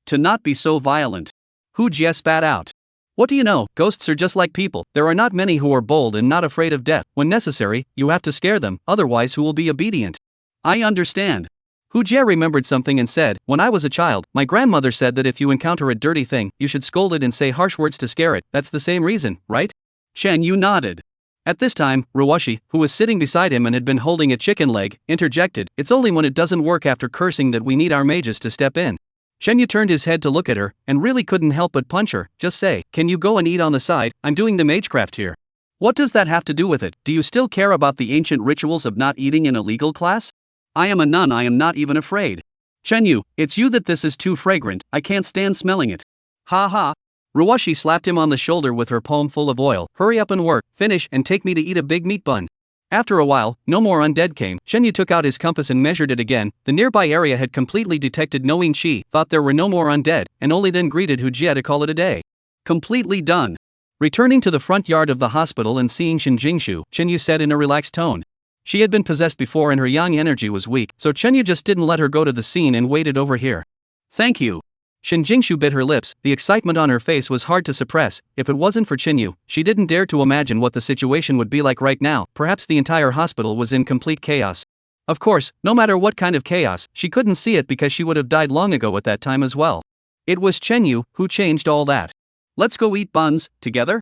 [SPEAKER 2] To not be so violent. Hu Jie spat out. What do you know, ghosts are just like people, there are not many who are bold and not afraid of death. When necessary, you have to scare them, otherwise who will be obedient? I understand. Hu Jie remembered something and said, when I was a child, my grandmother said that if you encounter a dirty thing, you should scold it and say harsh words to scare it, that's the same reason, right? Chen Yu nodded. At this time, Ruwashi, who was sitting beside him and had been holding a chicken leg, interjected, it's only when it doesn't work after cursing that we need our mages to step in. Chen Yu turned his head to look at her, and really couldn't help but punch her. Just say, can you go and eat on the side, I'm doing the magecraft here. What does that have to do with it? Do you still care about the ancient rituals of not eating in a legal class? I am a nun, I am not even afraid. Chen Yu, it's you that this is too fragrant, I can't stand smelling it. Ha ha. Ruwashi slapped him on the shoulder with her palm full of oil. Hurry up and work, finish and take me to eat a big meat bun. After a while, no more undead came. Chen Yu took out his compass and measured it again. The nearby area had completely detected knowing she thought there were no more undead, and only then greeted Hu Jie to call it a day. Completely done. Returning to the front yard of the hospital and seeing Shen Jingshu, Chen Yu said in a relaxed tone. She had been possessed before and her yang energy was weak, so Chen Yu just didn't let her go to the scene and waited over here. Thank you. Shen Jingshu bit her lips, the excitement on her face was hard to suppress. If it wasn't for Chen Yu, she didn't dare to imagine what the situation would be like right now. Perhaps the entire hospital was in complete chaos. Of course, no matter what kind of chaos, she couldn't see it because she would have died long ago at that time as well. It was Chen Yu who changed all that. Let's go eat buns, together?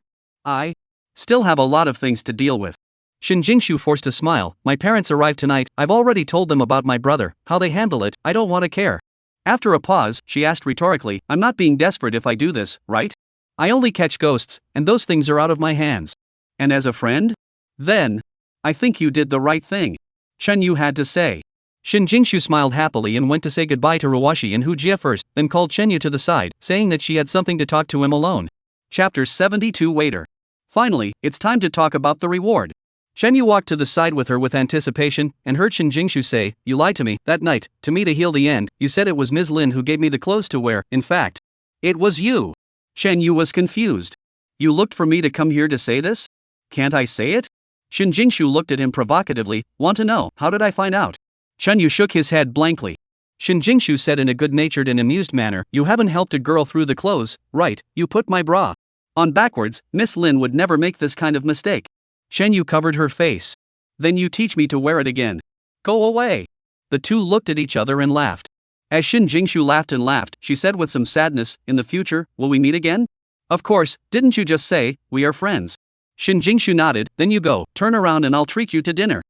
[SPEAKER 2] Still have a lot of things to deal with.
[SPEAKER 1] Shin Jingshu forced a smile. My parents arrived tonight. I've already told them about my brother. How they handle it, I don't want to care. After a pause, she asked rhetorically, I'm not being desperate if I do this, right? I only catch ghosts, and those things are out of my hands.
[SPEAKER 2] And as a friend? Then, I think you did the right thing. Chen Yu had to say.
[SPEAKER 1] Shin Jingshu smiled happily and went to say goodbye to Ruwashi and Hu Jie first, then called Chen Yu to the side, saying that she had something to talk to him alone.
[SPEAKER 2] Chapter 72 Waiter. Finally, it's time to talk about the reward.
[SPEAKER 1] Chen Yu walked to the side with her with anticipation, and heard Shin Jingshu say, You lied to me, that night, to me to heal the end, you said it was Ms. Lin who gave me the clothes to wear, in fact.
[SPEAKER 2] It was you. Chen Yu was confused. You looked for me to come here to say this? Can't I say it? Shin Jingshu looked at him provocatively, want to know, how did I find out? Chen Yu shook his head blankly.
[SPEAKER 1] Shin Jingshu said in a good-natured and amused manner, You haven't helped a girl through the clothes, right? You put my bra
[SPEAKER 2] on backwards. Miss Lin would never make this kind of mistake.
[SPEAKER 1] Chen Yu covered her face.
[SPEAKER 2] Then you teach me to wear it again. Go away.
[SPEAKER 1] The two looked at each other and laughed.
[SPEAKER 2] As Shin Jingshu laughed and laughed, she said with some sadness, In the future, will we meet again? Of course, didn't you just say, we are friends? Shin Jingshu nodded, then you go, turn around and I'll treat you to dinner.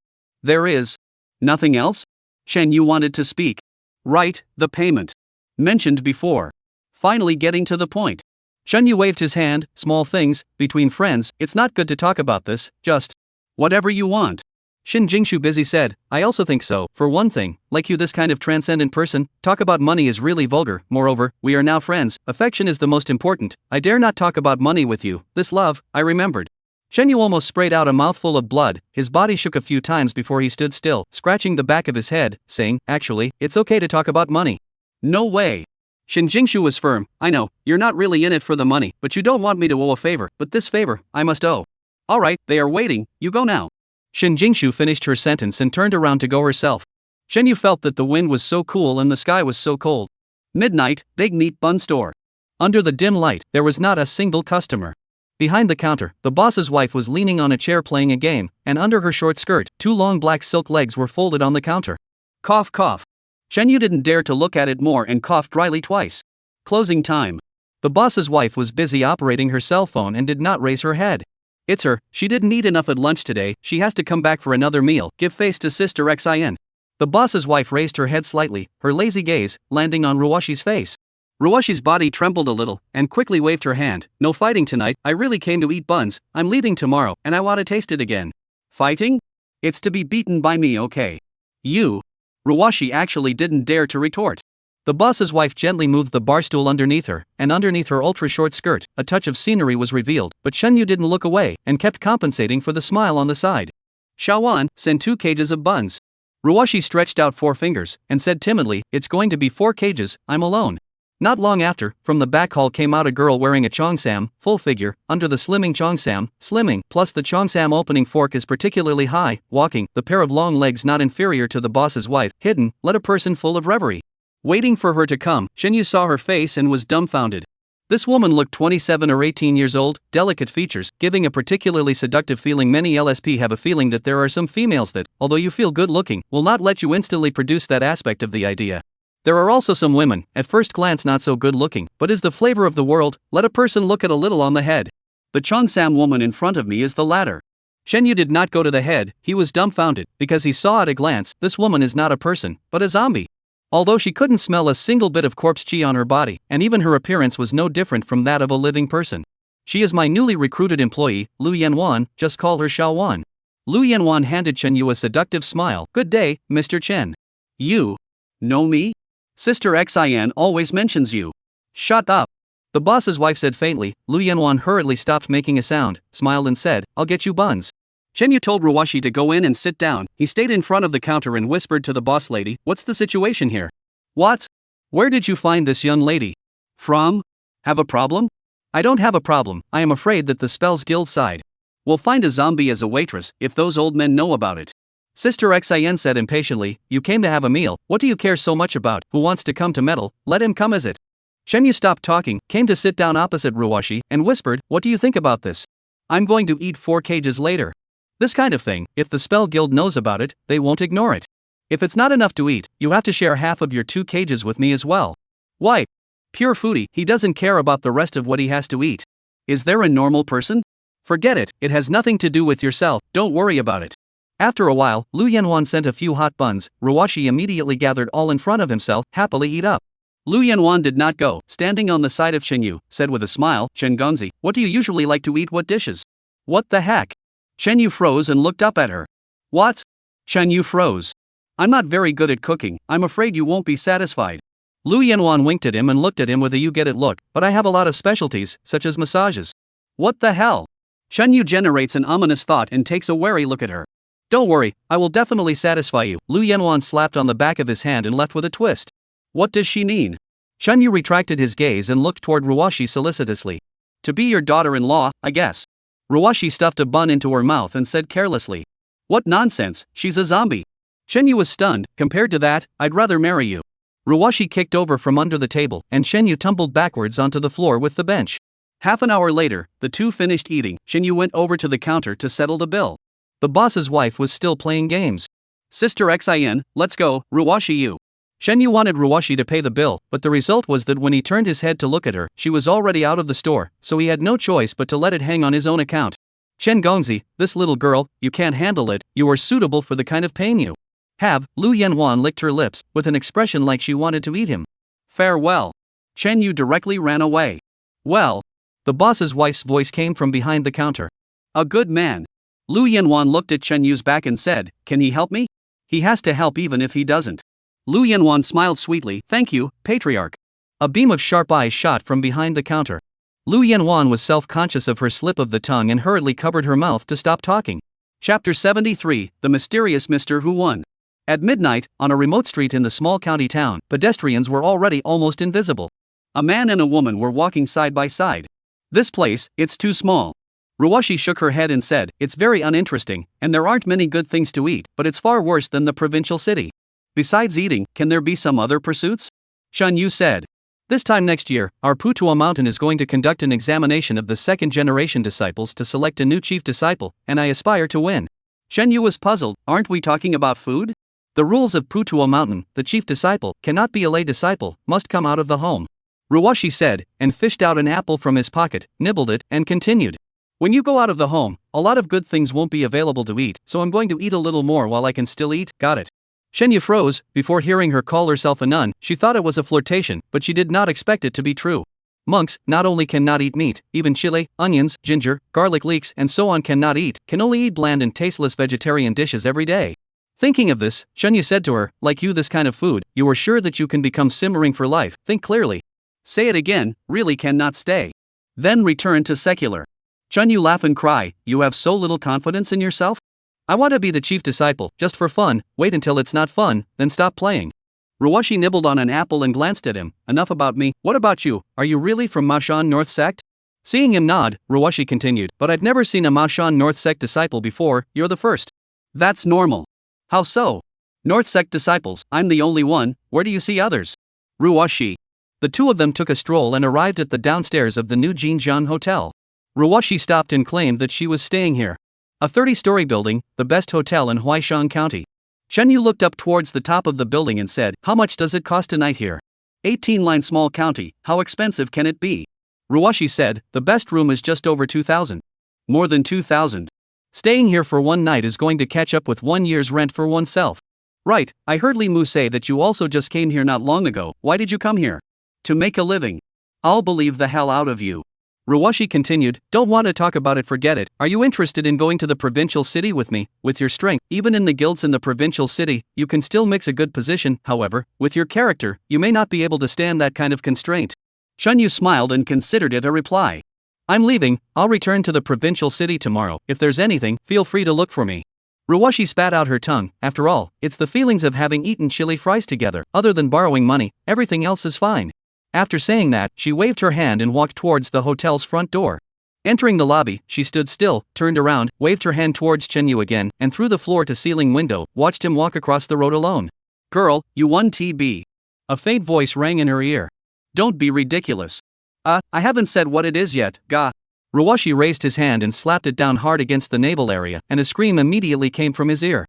[SPEAKER 2] There is nothing else? Chen Yu wanted to speak. Right, the payment. Mentioned before. Finally getting to the point.
[SPEAKER 1] Chen Yu waved his hand, small things, between friends, it's not good to talk about this, just
[SPEAKER 2] whatever you want.
[SPEAKER 1] Shin Jingshu busy said, I also think so, for one thing, like you this kind of transcendent person, talk about money is really vulgar, moreover, we are now friends, affection is the most important, I dare not talk about money with you, this love, I remembered. Chen Yu almost sprayed out a mouthful of blood, his body shook a few times before he stood still, scratching the back of his head, saying, Actually, it's okay to talk about money.
[SPEAKER 2] No way. Shin Jingshu was firm, I know, you're not really in it for the money, but you don't want me to owe a favor, but this favor, I must owe. Alright, they are waiting, you go now.
[SPEAKER 1] Shin Jingshu finished her sentence and turned around to go herself. Chen Yu felt that the wind was so cool and the sky was so cold.
[SPEAKER 2] Midnight, big meat bun store.
[SPEAKER 1] Under the dim light, there was not a single customer. Behind the counter, the boss's wife was leaning on a chair playing a game, and under her short skirt, two long black silk legs were folded on the counter.
[SPEAKER 2] Cough cough. Chen Yu didn't dare to look at it more and coughed dryly twice. Closing time.
[SPEAKER 1] The boss's wife was busy operating her cell phone and did not raise her head. It's her, she didn't eat enough at lunch today, she has to come back for another meal, give face to Sister Xin. The boss's wife raised her head slightly, her lazy gaze, landing on Ruwashi's face. Ruwashi's body trembled a little, and quickly waved her hand, No fighting tonight, I really came to eat buns, I'm leaving tomorrow, and I want to taste it again.
[SPEAKER 2] Fighting? It's to be beaten by me, okay? You? Ruwashi actually didn't dare to retort.
[SPEAKER 1] The boss's wife gently moved the bar stool underneath her, and underneath her ultra-short skirt, a touch of scenery was revealed, but Chen Yu didn't look away, and kept compensating for the smile on the side.
[SPEAKER 2] Shawan, send 2 cages of buns.
[SPEAKER 1] Ruwashi stretched out 4 fingers, and said timidly, It's going to be 4 cages, I'm alone. Not long after, from the back hall came out a girl wearing a cheongsam, full figure, under the slimming cheongsam, slimming, plus the cheongsam opening fork is particularly high, walking, the pair of long legs not inferior to the boss's wife, hidden, let a person full of reverie. Waiting for her to come, Chen Yu saw her face and was dumbfounded. This woman looked 27 or 18 years old, delicate features, giving a particularly seductive feeling. Many LSP have a feeling that there are some females that, although you feel good looking, will not let you instantly produce that aspect of the idea. There are also some women, at first glance not so good looking, but is the flavor of the world, let a person look at a little on the head.
[SPEAKER 2] The cheongsam woman in front of me is the latter.
[SPEAKER 1] Chen Yu did not go to the head, he was dumbfounded, because he saw at a glance, this woman is not a person, but a zombie. Although she couldn't smell a single bit of corpse chi on her body, and even her appearance was no different from that of a living person. She is my newly recruited employee, Lu Yanwan, just call her Xiaowan. Lu Yanwan handed Chen Yu a seductive smile. Good day, Mr. Chen.
[SPEAKER 2] You know me? Sister Xin always mentions you.
[SPEAKER 1] Shut up. The boss's wife said faintly. Lu Yanwan hurriedly stopped making a sound, smiled and said, I'll get you buns.
[SPEAKER 2] Chen Yu told Ruwashi to go in and sit down. He stayed in front of the counter and whispered to the boss lady, What's the situation here?
[SPEAKER 1] What? Where did you find this young lady?
[SPEAKER 2] From? Have a problem?
[SPEAKER 1] I don't have a problem, I am afraid that the spell's guild side.
[SPEAKER 2] We'll find a zombie as a waitress, if those old men know about it.
[SPEAKER 1] Sister Xin said impatiently, You came to have a meal, what do you care so much about? Who wants to come to meddle? Let him come as it. Chen Yu stopped talking, came to sit down opposite Ruwashi, and whispered, What do you think about this? I'm going to eat 4 cages later. This kind of thing, if the spell guild knows about it, they won't ignore it. If it's not enough to eat, you have to share half of your 2 cages with me as well. Why? Pure foodie, he doesn't care about the rest of what he has to eat.
[SPEAKER 2] Is there a normal person? Forget it, it has nothing to do with yourself, don't worry about it. After a while, Lu Yanwan sent a few hot buns. Ruwashi immediately gathered all in front of himself, happily eat up. Lu Yanwan did not go, standing on the side of Chen Yu, said with a smile, Chen Gongzi, what do you usually like to eat, what dishes? What the heck? Chen Yu froze and looked up at her. What? Chen Yu froze. I'm not very good at cooking, I'm afraid you won't be satisfied. Lu Yanwan winked at him and looked at him with a you get it look, but I have a lot of specialties, such as massages. What the hell? Chen Yu generates an ominous thought and takes a wary look at her. Don't worry, I will definitely satisfy you. Lu Yanwan slapped on the back of his hand and left with a twist. What does she mean? Chen Yu retracted his gaze and looked toward Ruwashi solicitously. To be your daughter-in-law, I guess. Ruwashi stuffed a bun into her mouth and said carelessly. What nonsense, she's a zombie. Chen Yu was stunned. Compared to that, I'd rather marry you. Ruwashi kicked over from under the table and Chen Yu tumbled backwards onto the floor with the bench. Half an hour later, the two finished eating. Chen Yu went over to the counter to settle the bill. The boss's wife was still playing games. Sister Xin, let's go, Ruwashi Yu. Chen Yu wanted Ruwashi to pay the bill, but the result was that when he turned his head to look at her, she was already out of the store, so he had no choice but to let it hang on his own account. Chen Gongzi, this little girl, you can't handle it, you are suitable for the kind of pain you have. Lu Yanwan licked her lips, with an expression like she wanted to eat him. Farewell. Chen Yu directly ran away. Well. The boss's wife's voice came from behind the counter. A good man. Lu Yanwan looked at Chen Yu's back and said, can he help me? He has to help even if he doesn't. Lu Yanwan smiled sweetly, thank you, patriarch. A beam of sharp eyes shot from behind the counter. Lu Yanwan was self-conscious of her slip of the tongue and hurriedly covered her mouth to stop talking. Chapter 73, The Mysterious Mr. Who Won. At midnight, on a remote street in the small county town, pedestrians were already almost invisible. A man and a woman were walking side by side. This place, it's too small. Ruwashi shook her head and said, it's very uninteresting, and there aren't many good things to eat, but it's far worse than the provincial city. Besides eating, can there be some other pursuits? Chen Yu said. This time next year, our Putua Mountain is going to conduct an examination of the second-generation disciples to select a new chief disciple, and I aspire to win. Chen Yu was puzzled, aren't we talking about food? The rules of Putua Mountain, the chief disciple, cannot be a lay disciple, must come out of the home. Ruwashi said, and fished out an apple from his pocket, nibbled it, and continued. When you go out of the home, a lot of good things won't be available to eat, so I'm going to eat a little more while I can still eat, got it. Chen Yu froze. Before hearing her call herself a nun, she thought it was a flirtation, but she did not expect it to be true. Monks not only cannot eat meat, even chili, onions, ginger, garlic leeks, and so on cannot eat, can only eat bland and tasteless vegetarian dishes every day. Thinking of this, Chen Yu said to her, like you this kind of food, you are sure that you can become simmering for life, think clearly. Say it again, really cannot stay. Then return to secular. Chen Yu laugh and cry, you have so little confidence in yourself? I want to be the chief disciple, just for fun, wait until it's not fun, then stop playing. Ruwashi nibbled on an apple and glanced at him, enough about me, what about you, are you really from Mashan North Sect? Seeing him nod, Ruwashi continued, but I've never seen a Mashan North Sect disciple before, you're the first. That's normal. How so? North Sect disciples, I'm the only one, where do you see others? Ruwashi. The two of them took a stroll and arrived at the downstairs of the new Jinjiang Hotel. Ruwashi stopped and claimed that she was staying here. A 30-story building, the best hotel in Huaishan County. Chen Yu looked up towards the top of the building and said, how much does it cost a night here? 18-line small county, how expensive can it be? Ruwashi said, the best room is just over 2,000. More than 2,000. Staying here for one night is going to catch up with 1 year's rent for oneself. Right, I heard Li Mu say that you also just came here not long ago, why did you come here? To make a living. I'll believe the hell out of you. Ruwashi continued, don't want to talk about it, forget it, are you interested in going to the provincial city with me? With your strength, even in the guilds in the provincial city, you can still mix a good position, however, with your character, you may not be able to stand that kind of constraint. Chen Yu smiled and considered it a reply. I'm leaving, I'll return to the provincial city tomorrow, if there's anything, feel free to look for me. Ruwashi spat out her tongue, after all, it's the feelings of having eaten chili fries together, other than borrowing money, everything else is fine. After saying that, she waved her hand and walked towards the hotel's front door. Entering the lobby, she stood still, turned around, waved her hand towards Chen Yu again, and through the floor-to-ceiling window, watched him walk across the road alone. Girl, you won TB. A faint voice rang in her ear. Don't be ridiculous. I haven't said what it is yet, ga. Ruwashi raised his hand and slapped it down hard against the navel area, and a scream immediately came from his ear.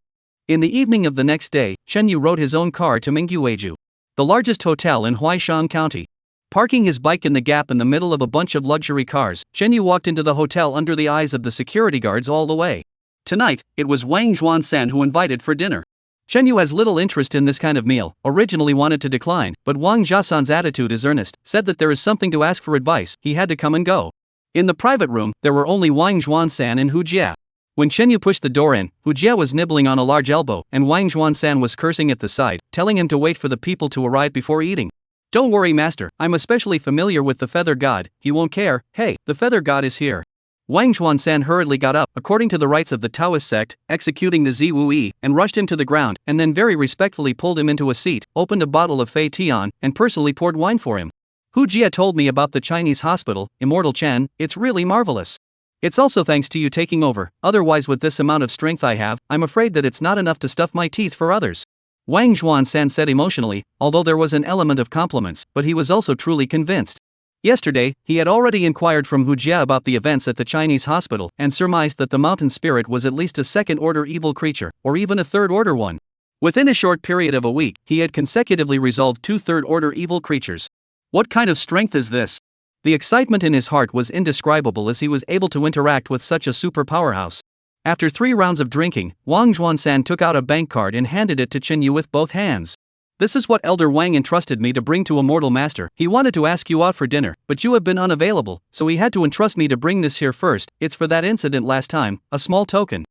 [SPEAKER 2] In the evening of the next day, Chen Yu rode his own car to Minggueju, the largest hotel in Huaishan County. Parking his bike in the gap in the middle of a bunch of luxury cars, Chen Yu walked into the hotel under the eyes of the security guards all the way. Tonight, it was Wang Zhuan-san who invited for dinner. Chen Yu has little interest in this kind of meal, originally wanted to decline, but Wang Zhasan's attitude is earnest, said that there is something to ask for advice, he had to come and go. In the private room, there were only Wang Zhuan-san and Hu Jia. When Chen Yu pushed the door in, Hu Jia was nibbling on a large elbow, and Wang Zhuan-san was cursing at the side, telling him to wait for the people to arrive before eating. Don't worry, master, I'm especially familiar with the feather god, he won't care. Hey, the feather god is here. Wang Zhuan-san hurriedly got up, according to the rites of the Taoist sect, executing the Ziwu-yi, and rushed him to the ground, and then very respectfully pulled him into a seat, opened a bottle of Fei Tian, and personally poured wine for him. Hu Jia told me about the Chinese hospital, Immortal Chen, it's really marvelous. It's also thanks to you taking over, otherwise with this amount of strength I have, I'm afraid that it's not enough to stuff my teeth for others. Wang Zhuan-san said emotionally, although there was an element of compliments, but he was also truly convinced. Yesterday, he had already inquired from Hu Jia about the events at the Chinese hospital and surmised that the mountain spirit was at least a second-order evil creature, or even a third-order one. Within a short period of a week, he had consecutively resolved 2 third-order evil creatures. What kind of strength is this? The excitement in his heart was indescribable as he was able to interact with such a super powerhouse. After 3 rounds of drinking, Wang Zhuan-san took out a bank card and handed it to Chen Yu with both hands. This is what Elder Wang entrusted me to bring to Immortal Master. He wanted to ask you out for dinner, but you have been unavailable, so he had to entrust me to bring this here first. It's for that incident last time, a small token.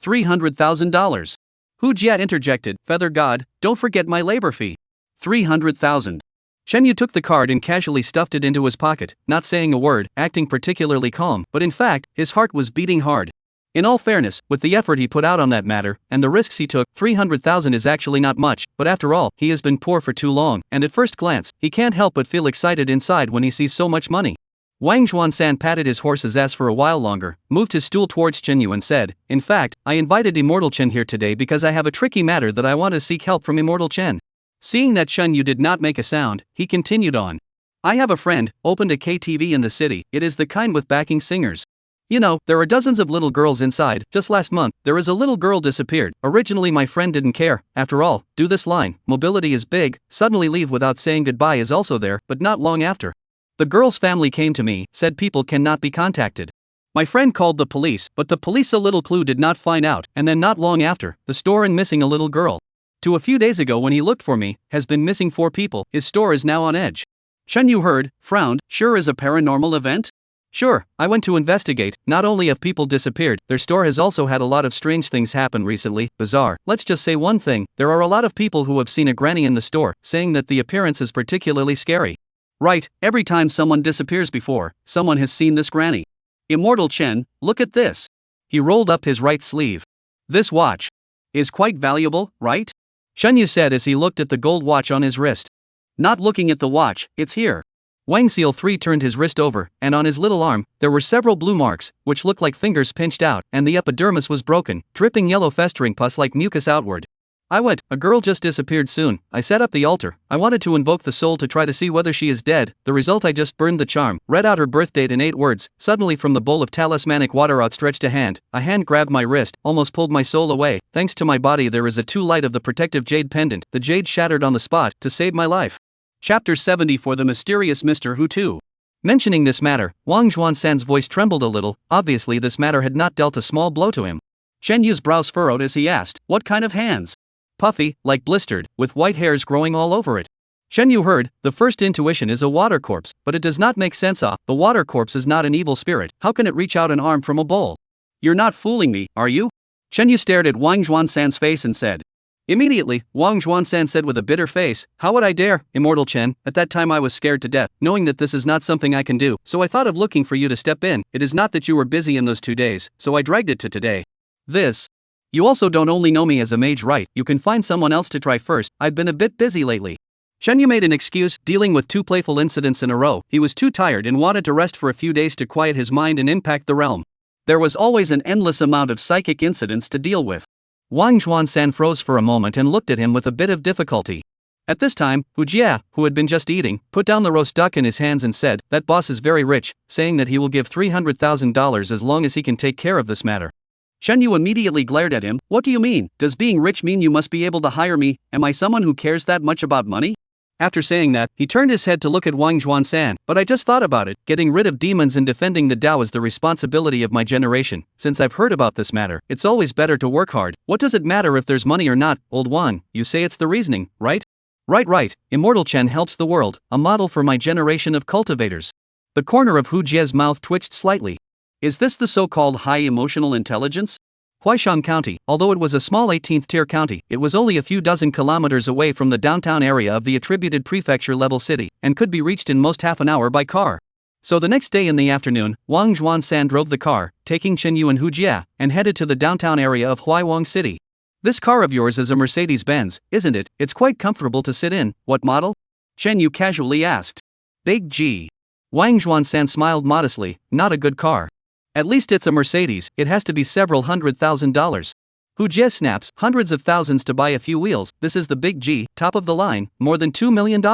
[SPEAKER 2] $300,000. Hu Jia interjected, Feather God, don't forget my labor fee. 300,000. Chen Yu took the card and casually stuffed it into his pocket, not saying a word, acting particularly calm, but in fact, his heart was beating hard. In all fairness, with the effort he put out on that matter, and the risks he took, 300,000 is actually not much, but after all, he has been poor for too long, and at first glance, he can't help but feel excited inside when he sees so much money. Wang Zhuan-san patted his horse's ass for a while longer, moved his stool towards Chen Yu and said, in fact, I invited Immortal Chen here today because I have a tricky matter that I want to seek help from Immortal Chen. Seeing that Chen Yu did not make a sound, he continued on. I have a friend, opened a KTV in the city, it is the kind with backing singers. You know, there are dozens of little girls inside. Just last month, there is a little girl disappeared. Originally my friend didn't care. After all, do this line, mobility is big, suddenly leave without saying goodbye is also there, but not long after. The girl's family came to me, said people cannot be contacted. My friend called the police, but the police a little clue did not find out, and then not long after, the store and missing a little girl. To a few days ago when he looked for me, has been missing 4 people, his store is now on edge. Chen Yu heard, frowned, sure is a paranormal event? Sure, I went to investigate, not only have people disappeared, their store has also had a lot of strange things happen recently, bizarre. Let's just say one thing, there are a lot of people who have seen a granny in the store, saying that the appearance is particularly scary. Right, every time someone disappears before, someone has seen this granny. Immortal Chen, look at this. He rolled up his right sleeve. This watch is quite valuable, right? Chen Yu said as he looked at the gold watch on his wrist. Not looking at the watch, it's here. Wang Seal 3 turned his wrist over, and on his little arm, there were several blue marks, which looked like fingers pinched out, and the epidermis was broken, dripping yellow festering pus like mucus outward. I went, a girl just disappeared soon, I set up the altar, I wanted to invoke the soul to try to see whether she is dead, the result I just burned the charm, read out her birth date in 8 words, suddenly from the bowl of talismanic water outstretched a hand grabbed my wrist, almost pulled my soul away, thanks to my body there is a 2 light of the protective jade pendant, the jade shattered on the spot, to save my life. Chapter 70 for the mysterious Mr. Hu 2. Mentioning this matter, Wang Zhuan-san's voice trembled a little, obviously this matter had not dealt a small blow to him. Chen Yu's brows furrowed as he asked, what kind of hands? Puffy, like blistered, with white hairs growing all over it. Chen Yu heard, the first intuition is a water corpse, but it does not make sense. The water corpse is not an evil spirit, how can it reach out an arm from a bowl? You're not fooling me, are you? Chen Yu stared at Wang Zhuan-san's face and said. Immediately, Wang Zhuan-san said with a bitter face, how would I dare, Immortal Chen, at that time I was scared to death, knowing that this is not something I can do, so I thought of looking for you to step in, it is not that you were busy in those 2 days, so I dragged it to today. This. You also don't only know me as a mage, right? You can find someone else to try first, I've been a bit busy lately. Chen Yu made an excuse, dealing with 2 playful incidents in a row, he was too tired and wanted to rest for a few days to quiet his mind and impact the realm. There was always an endless amount of psychic incidents to deal with. Wang Zhuan-san froze for a moment and looked at him with a bit of difficulty. At this time, Hu Jia, who had been just eating, put down the roast duck in his hands and said, that boss is very rich, saying that he will give $300,000 as long as he can take care of this matter. Chen Yu immediately glared at him, what do you mean? Does being rich mean you must be able to hire me? Am I someone who cares that much about money? After saying that, he turned his head to look at Wang Juan-san. But I just thought about it, getting rid of demons and defending the Tao is the responsibility of my generation. Since I've heard about this matter, it's always better to work hard. What does it matter if there's money or not, old Wang? You say it's the reasoning, right? Right. Immortal Chen helps the world, a model for my generation of cultivators. The corner of Hu Jie's mouth twitched slightly. Is this the so-called high emotional intelligence? Huaishan County, although it was a small 18th-tier county, it was only a few dozen kilometers away from the downtown area of the attributed prefecture-level city, and could be reached in most half an hour by car. So the next day in the afternoon, Wang Juan-san drove the car, taking Chen Yu and Hu Jie, and headed to the downtown area of Huaiwang City. This car of yours is a Mercedes-Benz, isn't it? It's quite comfortable to sit in. What model? Chen Yu casually asked. Big G. Wang Juan-san smiled modestly. Not a good car. At least it's a Mercedes, it has to be several $100,000. Hu Jie snaps, hundreds of thousands to buy a few wheels. This is the Big G, top of the line, more than $2 million.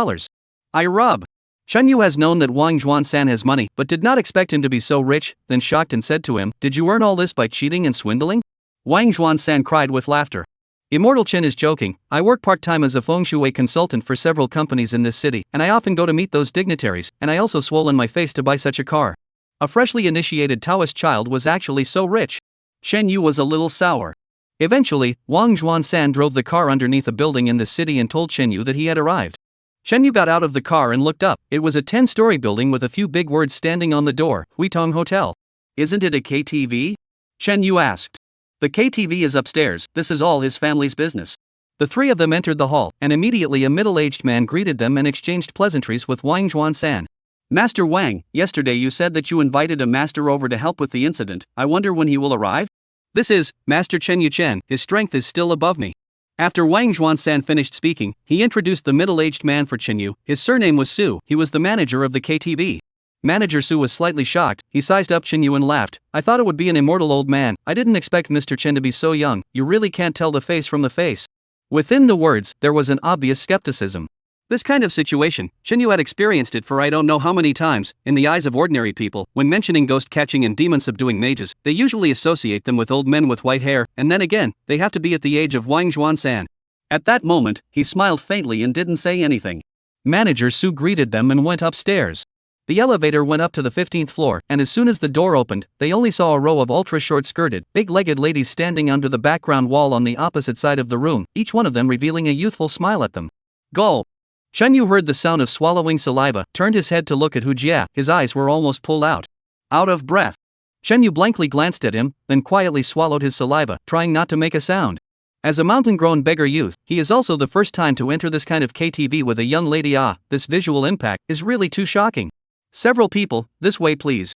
[SPEAKER 2] I rub. Chen Yu has known that Wang Juan-san has money, but did not expect him to be so rich, then shocked and said to him, did you earn all this by cheating and swindling? Wang Juan-san cried with laughter. Immortal Chen is joking. I work part-time as a feng shui consultant for several companies in this city, and I often go to meet those dignitaries, and I also swollen my face to buy such a car. A freshly initiated Taoist child was actually so rich. Shen Yu was a little sour. Eventually, Wang Juan-san drove the car underneath a building in the city and told Shen Yu that he had arrived. Shen Yu got out of the car and looked up. It was a 10-story building with a few big words standing on the door, Huitong Hotel. Isn't it a KTV? Shen Yu asked. The KTV is upstairs, this is all his family's business. The three of them entered the hall, and immediately a middle-aged man greeted them and exchanged pleasantries with Wang Juan-san. Master Wang, yesterday you said that you invited a master over to help with the incident. I wonder when he will arrive? This is Master Chen Yu Chen, his strength is still above me. After Wang Juan-san finished speaking, he introduced the middle-aged man for Chen Yu. His surname was Su, he was the manager of the KTV. Manager Su was slightly shocked, he sized up Chen Yu and laughed. I thought it would be an immortal old man, I didn't expect Mr. Chen to be so young, you really can't tell the face from the face. Within the words, there was an obvious skepticism. This kind of situation, Chen Yu had experienced it for I don't know how many times. In the eyes of ordinary people, when mentioning ghost catching and demon subduing mages, they usually associate them with old men with white hair, and then again, they have to be at the age of Wang Juan-san. At that moment, he smiled faintly and didn't say anything. Manager Su greeted them and went upstairs. The elevator went up to the 15th floor, and as soon as the door opened, they only saw a row of ultra-short-skirted, big-legged ladies standing under the background wall on the opposite side of the room, each one of them revealing a youthful smile at them. Gulp! Shen Yu heard the sound of swallowing saliva, turned his head to look at Hu Jie, his eyes were almost pulled out. Out of breath. Shen Yu blankly glanced at him, then quietly swallowed his saliva, trying not to make a sound. As a mountain-grown beggar youth, he is also the first time to enter this kind of KTV with a young lady. This visual impact is really too shocking. Several people, this way please.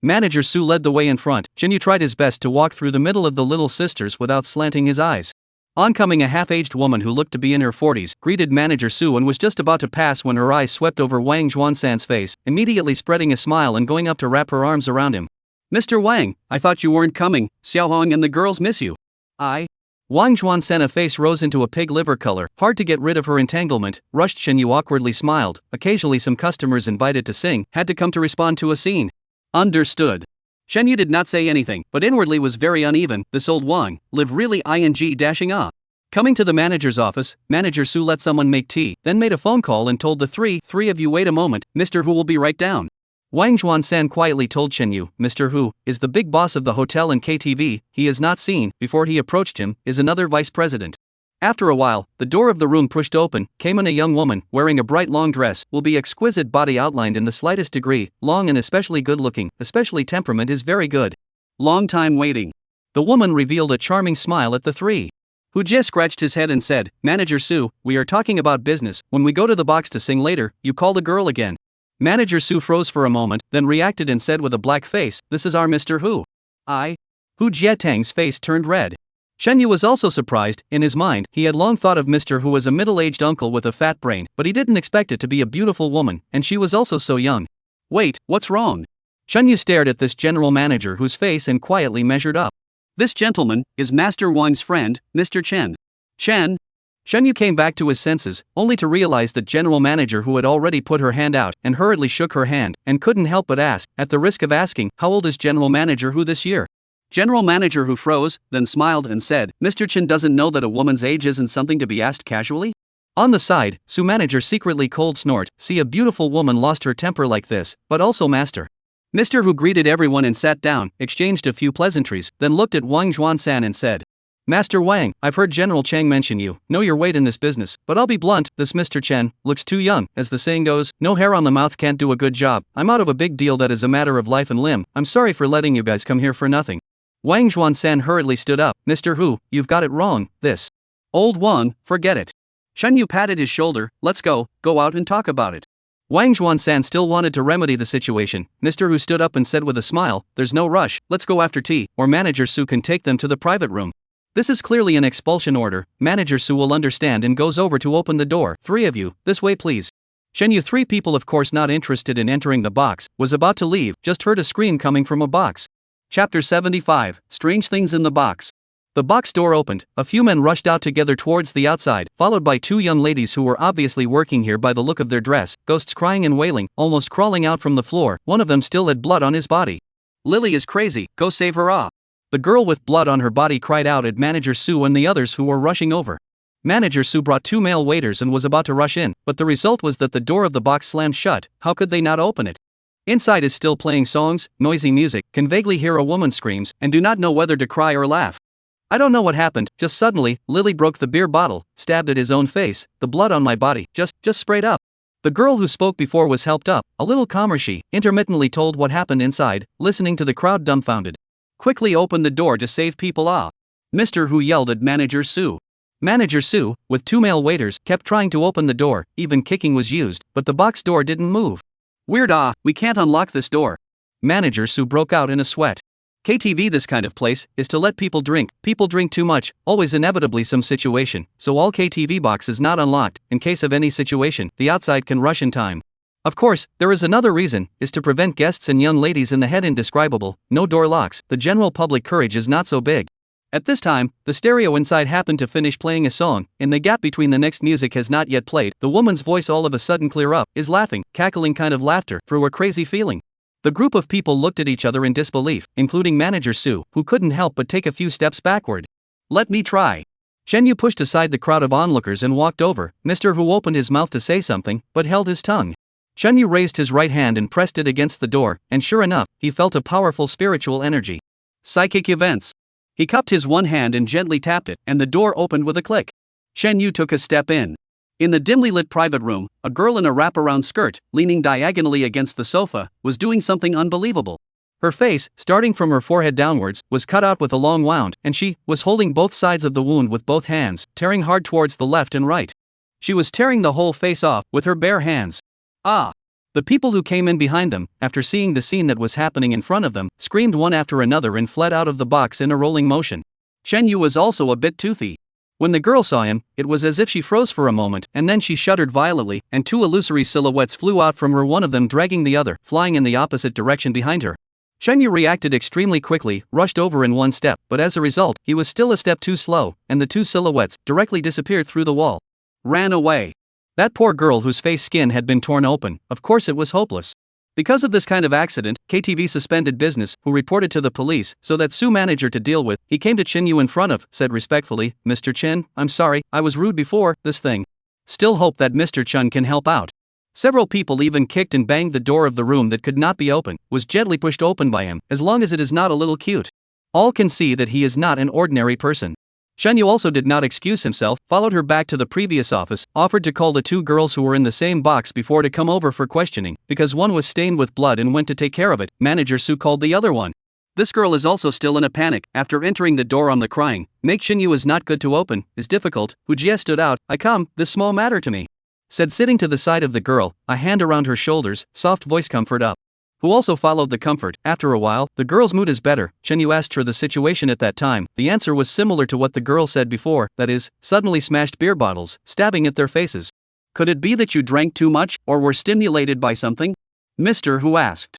[SPEAKER 2] Manager Su led the way in front. Shen Yu tried his best to walk through the middle of the little sisters without slanting his eyes. Oncoming a half-aged woman who looked to be in her 40s, greeted Manager Su and was just about to pass when her eyes swept over Wang Juan-san's face, immediately spreading a smile and going up to wrap her arms around him. Mr. Wang, I thought you weren't coming, Xiaohong and the girls miss you. Wang Juan-san's face rose into a pig liver color, hard to get rid of her entanglement, rushed Shen Yu awkwardly smiled, occasionally some customers invited to sing, had to come to respond to a scene. Understood. Shen Yu did not say anything, but inwardly was very uneven. This old Wang, live really dashing ah. Coming to the manager's office, Manager Su let someone make tea, then made a phone call and told the three of you wait a moment, Mr. Hu will be right down. Wang Juan-san quietly told Shen Yu, Mr. Hu is the big boss of the hotel and KTV, he is not seen. Before he approached him, is another vice president. After a while, the door of the room pushed open, came in a young woman, wearing a bright long dress, will be exquisite body outlined in the slightest degree, long and especially good looking, especially temperament is very good. Long time waiting. The woman revealed a charming smile at the three. Hu Jie scratched his head and said, Manager Su, we are talking about business, when we go to the box to sing later, you call the girl again. Manager Su froze for a moment, then reacted and said with a black face, this is our Mr. Hu. Hu Jie Tang's face turned red. Shen Yu was also surprised. In his mind, he had long thought of Mr. Hu as a middle-aged uncle with a fat brain, but he didn't expect it to be a beautiful woman, and she was also so young. Wait, what's wrong? Shen Yu stared at this general manager whose face and quietly measured up. This gentleman is Master Wang's friend, Mr. Chen. Chen? Shen Yu came back to his senses, only to realize that general manager who had already put her hand out and hurriedly shook her hand, and couldn't help but ask, at the risk of asking, how old is general manager who this year? General manager who froze, then smiled and said, Mr. Chen doesn't know that a woman's age isn't something to be asked casually? On the side, Su manager secretly cold snort, see a beautiful woman lost her temper like this, but also master. Mr. Hu greeted everyone and sat down, exchanged a few pleasantries, then looked at Wang Zhuan-san and said, Master Wang, I've heard General Chang mention you, know your weight in this business, but I'll be blunt, this Mr. Chen looks too young, as the saying goes, no hair on the mouth can't do a good job, I'm out of a big deal that is a matter of life and limb, I'm sorry for letting you guys come here for nothing. Wang Zhuan-san hurriedly stood up, Mr. Hu, you've got it wrong, this. Old Wang, forget it. Chen Yu patted his shoulder, let's go out and talk about it. Wang Zhuan-san still wanted to remedy the situation. Mr. Hu stood up and said with a smile, there's no rush, let's go after tea, or Manager Su can take them to the private room. This is clearly an expulsion order, Manager Su will understand and goes over to open the door, 3 of you, this way please. Shen Yu, 3 people of course not interested in entering the box, was about to leave, just heard a scream coming from a box. Chapter 75, Strange Things in the Box. The box door opened, a few men rushed out together towards the outside, followed by 2 young ladies who were obviously working here by the look of their dress, ghosts crying and wailing, almost crawling out from the floor, one of them still had blood on his body. Lily is crazy, go save her ah! The girl with blood on her body cried out at Manager Su and the others who were rushing over. Manager Su brought 2 male waiters and was about to rush in, but the result was that the door of the box slammed shut, how could they not open it? Inside is still playing songs, noisy music, can vaguely hear a woman screams, and do not know whether to cry or laugh. I don't know what happened, just suddenly, Lily broke the beer bottle, stabbed at his own face, the blood on my body, just sprayed up. The girl who spoke before was helped up, a little calmer she, intermittently told what happened inside, listening to the crowd dumbfounded. Quickly opened the door to save people ah! Mr. Hu yelled at Manager Su. Manager Su, with 2 male waiters, kept trying to open the door, even kicking was used, but the box door didn't move. Weird ah, we can't unlock this door. Manager Su broke out in a sweat. KTV this kind of place, is to let people drink too much, always inevitably some situation, so all KTV boxes not unlocked, in case of any situation, the outside can rush in time. Of course, there is another reason, is to prevent guests and young ladies in the head indescribable, no door locks, the general public courage is not so big. At this time, the stereo inside happened to finish playing a song, in the gap between the next music has not yet played, the woman's voice all of a sudden clear up, is laughing, cackling kind of laughter, through a crazy feeling. The group of people looked at each other in disbelief, including Manager Su, who couldn't help but take a few steps backward. Let me try. Shen Yu pushed aside the crowd of onlookers and walked over. Mr. Hu opened his mouth to say something, but held his tongue. Shen Yu raised his right hand and pressed it against the door, and sure enough, he felt a powerful spiritual energy. Psychic events. He cupped his one hand and gently tapped it, and the door opened with a click. Shen Yu took a step in. In the dimly lit private room, a girl in a wraparound skirt, leaning diagonally against the sofa, was doing something unbelievable. Her face, starting from her forehead downwards, was cut out with a long wound, and she was holding both sides of the wound with both hands, tearing hard towards the left and right. She was tearing the whole face off with her bare hands. Ah! The people who came in behind them, after seeing the scene that was happening in front of them, screamed one after another and fled out of the box in a rolling motion. Shen Yu was also a bit toothy. When the girl saw him, it was as if she froze for a moment, and then she shuddered violently, and 2 illusory silhouettes flew out from her, one of them dragging the other, flying in the opposite direction behind her. Shen Yu reacted extremely quickly, rushed over in one step, but as a result, he was still a step too slow, and the 2 silhouettes directly disappeared through the wall. Ran away. That poor girl whose face skin had been torn open, of course it was hopeless. Because of this kind of accident, KTV suspended business, who reported to the police, so that Su manager to deal with, he came to Chin Yu in front of, said respectfully, Mr. Chin, I'm sorry, I was rude before, this thing. Still hope that Mr. Chun can help out. Several people even kicked and banged the door of the room that could not be opened, was gently pushed open by him, as long as it is not a little cute. All can see that he is not an ordinary person. Shen Yu also did not excuse himself, followed her back to the previous office, offered to call the 2 girls who were in the same box before to come over for questioning, because one was stained with blood and went to take care of it. Manager Su called the other one. This girl is also still in a panic, after entering the door on the crying, make Shen Yu is not good to open, is difficult, Hu Jie stood out, I come, this small matter to me. Said sitting to the side of the girl, a hand around her shoulders, soft voice comfort up. Who also followed the comfort. After a while, the girl's mood is better. Chen Yu asked her the situation at that time. The answer was similar to what the girl said before, that is, suddenly smashed beer bottles, stabbing at their faces. Could it be that you drank too much, or were stimulated by something? Mr. Hu asked.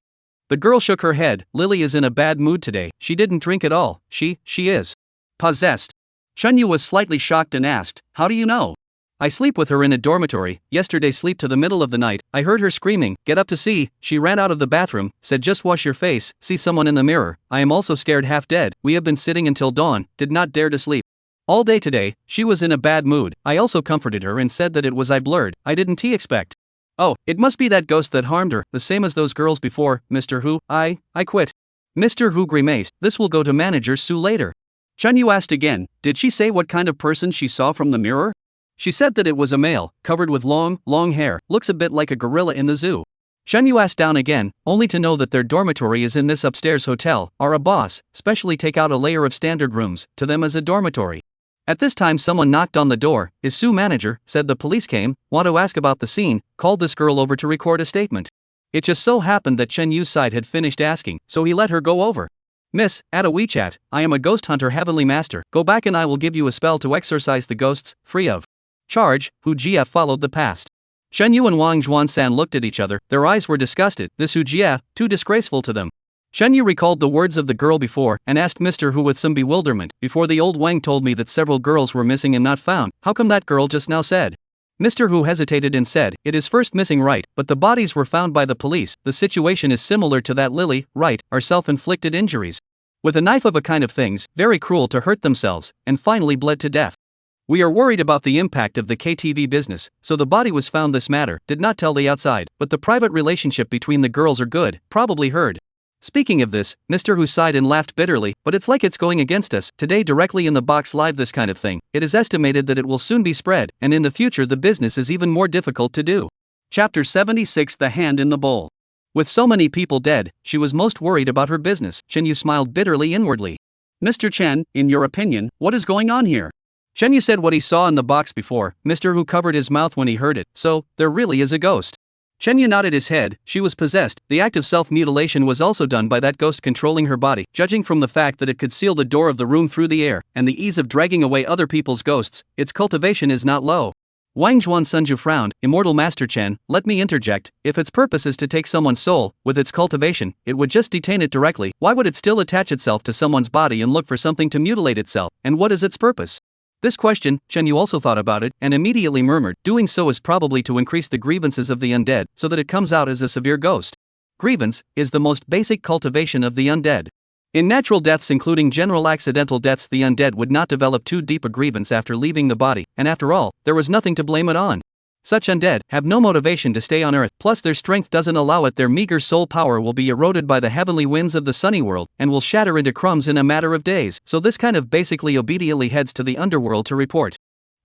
[SPEAKER 2] The girl shook her head. Lily is in a bad mood today, she didn't drink at all, she is possessed. Chen Yu was slightly shocked and asked, how do you know? I sleep with her in a dormitory, yesterday sleep to the middle of the night, I heard her screaming, get up to see, she ran out of the bathroom, said just wash your face, see someone in the mirror, I am also scared half dead, we have been sitting until dawn, did not dare to sleep. All day today, she was in a bad mood. I also comforted her and said that it was I blurred, I didn't expect. Oh, it must be that ghost that harmed her, the same as those girls before, Mr. Hu. I quit. Mr. Hu grimaced, this will go to Manager Su later. Chunyu asked again, did she say what kind of person she saw from the mirror? She said that it was a male, covered with long hair, looks a bit like a gorilla in the zoo. Chunyu asked down again, only to know that their dormitory is in this upstairs hotel, or a boss, specially take out a layer of standard rooms, to them as a dormitory. At this time someone knocked on the door. Is Su manager, said the police came, want to ask about the scene, called this girl over to record a statement. It just so happened that Chen Yu's side had finished asking, so he let her go over. Miss, add a WeChat, I am a ghost hunter heavenly master, go back and I will give you a spell to exorcise the ghosts, free of charge. Hu Jia followed the past. Chen Yu and Wang Zhuan-san looked at each other, their eyes were disgusted, this Hu Jia, too disgraceful to them. Chen Yu recalled the words of the girl before, and asked Mr. Hu with some bewilderment, before the old Wang told me that several girls were missing and not found, how come that girl just now said? Mr. Hu hesitated and said, it is first missing right, but the bodies were found by the police, the situation is similar to that Lily, right, are self-inflicted injuries. With a knife of a kind of things, very cruel to hurt themselves, and finally bled to death. We are worried about the impact of the KTV business, so the body was found this matter, did not tell the outside, but the private relationship between the girls are good, probably heard. Speaking of this, Mr. Hu sighed and laughed bitterly, but it's like it's going against us, today directly in the box live this kind of thing, it is estimated that it will soon be spread, and in the future the business is even more difficult to do. Chapter 76 The Hand in the Bowl. With so many people dead, she was most worried about her business. Chen Yu smiled bitterly inwardly. Mr. Chen, in your opinion, what is going on here? Chen Yu said what he saw in the box before. Mr. Hu covered his mouth when he heard it, so, there really is a ghost. Chen Yu nodded his head, she was possessed, the act of self-mutilation was also done by that ghost controlling her body, judging from the fact that it could seal the door of the room through the air, and the ease of dragging away other people's ghosts, its cultivation is not low. Wang Zhuan Sunju frowned, Immortal Master Chen, let me interject, if its purpose is to take someone's soul, with its cultivation, it would just detain it directly, why would it still attach itself to someone's body and look for something to mutilate itself, and what is its purpose? This question, Chen Yu also thought about it, and immediately murmured, doing so is probably to increase the grievances of the undead, so that it comes out as a severe ghost. Grievance is the most basic cultivation of the undead. In natural deaths including general accidental deaths the undead would not develop too deep a grievance after leaving the body, and after all, there was nothing to blame it on. Such undead have no motivation to stay on earth, plus their strength doesn't allow it, their meager soul power will be eroded by the heavenly winds of the sunny world, and will shatter into crumbs in a matter of days, so this kind of basically obediently heads to the underworld to report.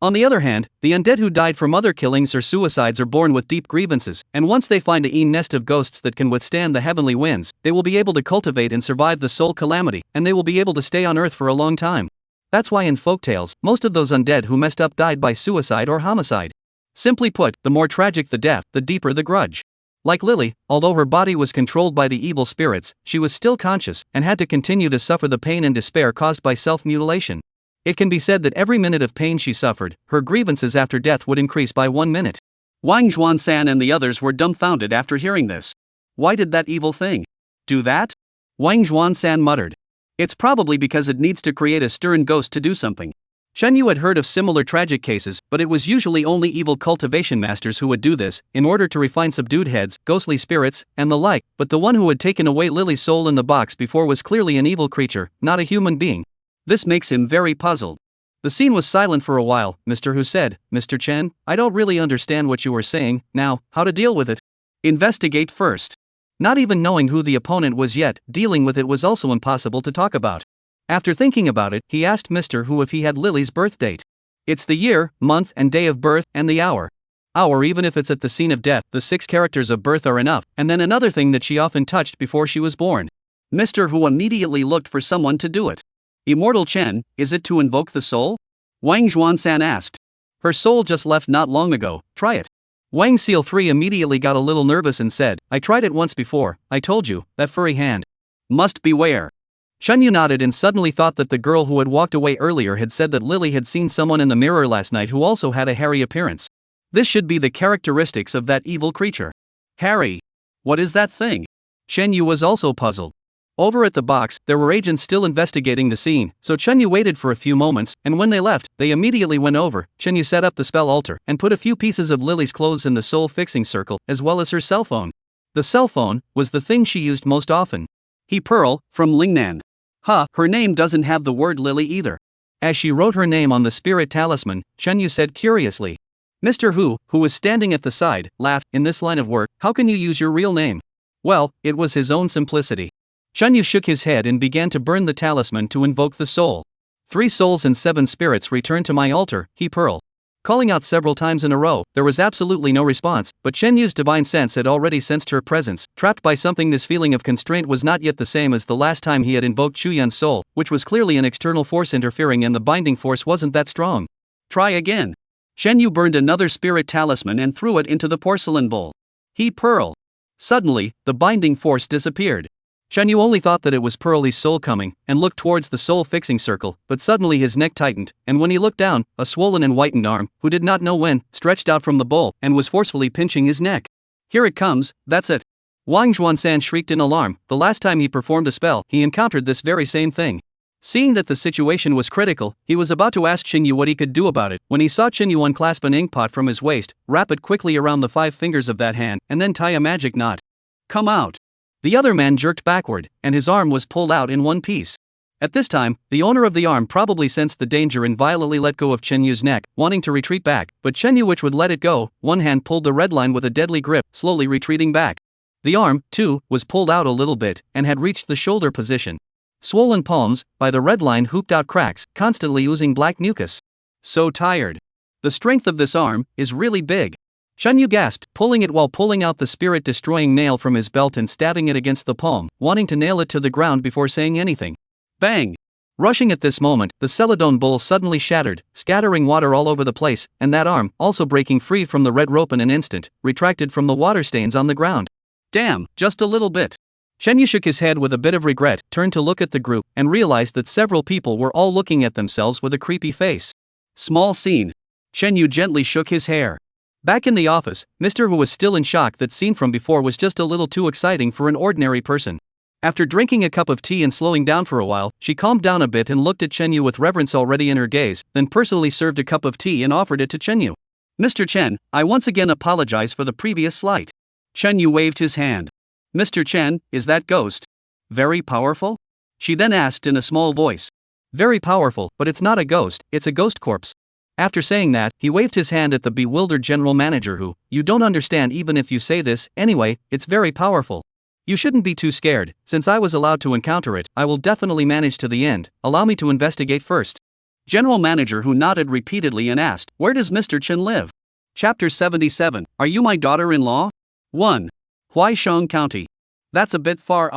[SPEAKER 2] On the other hand, the undead who died from other killings or suicides are born with deep grievances, and once they find a nest of ghosts that can withstand the heavenly winds, they will be able to cultivate and survive the soul calamity, and they will be able to stay on earth for a long time. That's why in folktales, most of those undead who messed up died by suicide or homicide. Simply put, the more tragic the death, the deeper the grudge. Like Lily, although her body was controlled by the evil spirits, she was still conscious, and had to continue to suffer the pain and despair caused by self-mutilation. It can be said that every minute of pain she suffered, her grievances after death would increase by 1 minute. Wang Zhuan-san and the others were dumbfounded after hearing this. Why did that evil thing do that? Wang Zhuan-san muttered. It's probably because it needs to create a stern ghost to do something. Chen Yu had heard of similar tragic cases, but it was usually only evil cultivation masters who would do this, in order to refine subdued heads, ghostly spirits, and the like, but the one who had taken away Lily's soul in the box before was clearly an evil creature, not a human being. This makes him very puzzled. The scene was silent for a while. Mr. Hu said, Mr. Chen, I don't really understand what you were saying, now, how to deal with it? Investigate first. Not even knowing who the opponent was yet, dealing with it was also impossible to talk about. After thinking about it, he asked Mr. Hu if he had Lily's birth date. It's the year, month and day of birth, and the hour. Hour even if it's at the scene of death, the 6 characters of birth are enough, and then another thing that she often touched before she was born. Mr. Hu immediately looked for someone to do it. Immortal Chen, is it to invoke the soul? Wang Zhuan-san asked. Her soul just left not long ago, try it. Wang Seal 3 immediately got a little nervous and said, I tried it once before, I told you, that furry hand. Must beware. Chen Yu nodded and suddenly thought that the girl who had walked away earlier had said that Lily had seen someone in the mirror last night who also had a hairy appearance. This should be the characteristics of that evil creature. Hairy. What is that thing? Chen Yu was also puzzled. Over at the box, there were agents still investigating the scene, so Chen Yu waited for a few moments, and when they left, they immediately went over. Chen Yu set up the spell altar, and put a few pieces of Lily's clothes in the soul-fixing circle, as well as her cell phone. The cell phone was the thing she used most often. He Pearl, from Lingnan. Her name doesn't have the word Lily either. As she wrote her name on the spirit talisman, Chen Yu said curiously. Mr. Hu was standing at the side, laughed. In this line of work, how can you use your real name? Well, it was his own simplicity. Chen Yu shook his head and began to burn the talisman to invoke the soul. 3 souls and 7 spirits return to my altar, he purled. Calling out several times in a row, there was absolutely no response, but Chen Yu's divine sense had already sensed her presence. Trapped by something, this feeling of constraint was not yet the same as the last time he had invoked Chuyun's soul, which was clearly an external force interfering, and the binding force wasn't that strong. Try again. Chen Yu burned another spirit talisman and threw it into the porcelain bowl. He purled. Suddenly, the binding force disappeared. Chen Yu only thought that it was Pearlie's soul coming, and looked towards the soul-fixing circle, but suddenly his neck tightened, and when he looked down, a swollen and whitened arm, who did not know when, stretched out from the bowl, and was forcefully pinching his neck. Here it comes, that's it. Wang Zhuansan shrieked in alarm. The last time he performed a spell, he encountered this very same thing. Seeing that the situation was critical, he was about to ask Chen Yu what he could do about it, when he saw Chen Yu unclasp an inkpot from his waist, wrap it quickly around the 5 fingers of that hand, and then tie a magic knot. Come out. The other man jerked backward, and his arm was pulled out in one piece. At this time, the owner of the arm probably sensed the danger and violently let go of Chen Yu's neck, wanting to retreat back, but Chen Yu, which would let it go, one hand pulled the red line with a deadly grip, slowly retreating back. The arm, too, was pulled out a little bit, and had reached the shoulder position. Swollen palms, by the red line hooped out cracks, constantly oozing black mucus. So tired. The strength of this arm is really big. Chen Yu gasped, pulling it while pulling out the spirit-destroying nail from his belt and stabbing it against the palm, wanting to nail it to the ground before saying anything. Bang! Rushing at this moment, the celadon bowl suddenly shattered, scattering water all over the place, and that arm, also breaking free from the red rope in an instant, retracted from the water stains on the ground. Damn, just a little bit. Chen Yu shook his head with a bit of regret, turned to look at the group, and realized that several people were all looking at themselves with a creepy face. Small scene. Chen Yu gently shook his hair. Back in the office, Mr. Hu was still in shock. That scene from before was just a little too exciting for an ordinary person. After drinking a cup of tea and slowing down for a while, she calmed down a bit and looked at Chen Yu with reverence already in her gaze, then personally served a cup of tea and offered it to Chen Yu. Mr. Chen, I once again apologize for the previous slight. Chen Yu waved his hand. Mr. Chen, is that ghost very powerful? She then asked in a small voice. Very powerful, but it's not a ghost, it's a ghost corpse. After saying that, he waved his hand at the bewildered general manager who, you don't understand even if you say this, anyway, it's very powerful. You shouldn't be too scared, since I was allowed to encounter it, I will definitely manage to the end, allow me to investigate first. General manager who nodded repeatedly and asked, where does Mr. Chen live? Chapter 77, Are You My Daughter-in-Law? 1. Huaisheng County. That's a bit far,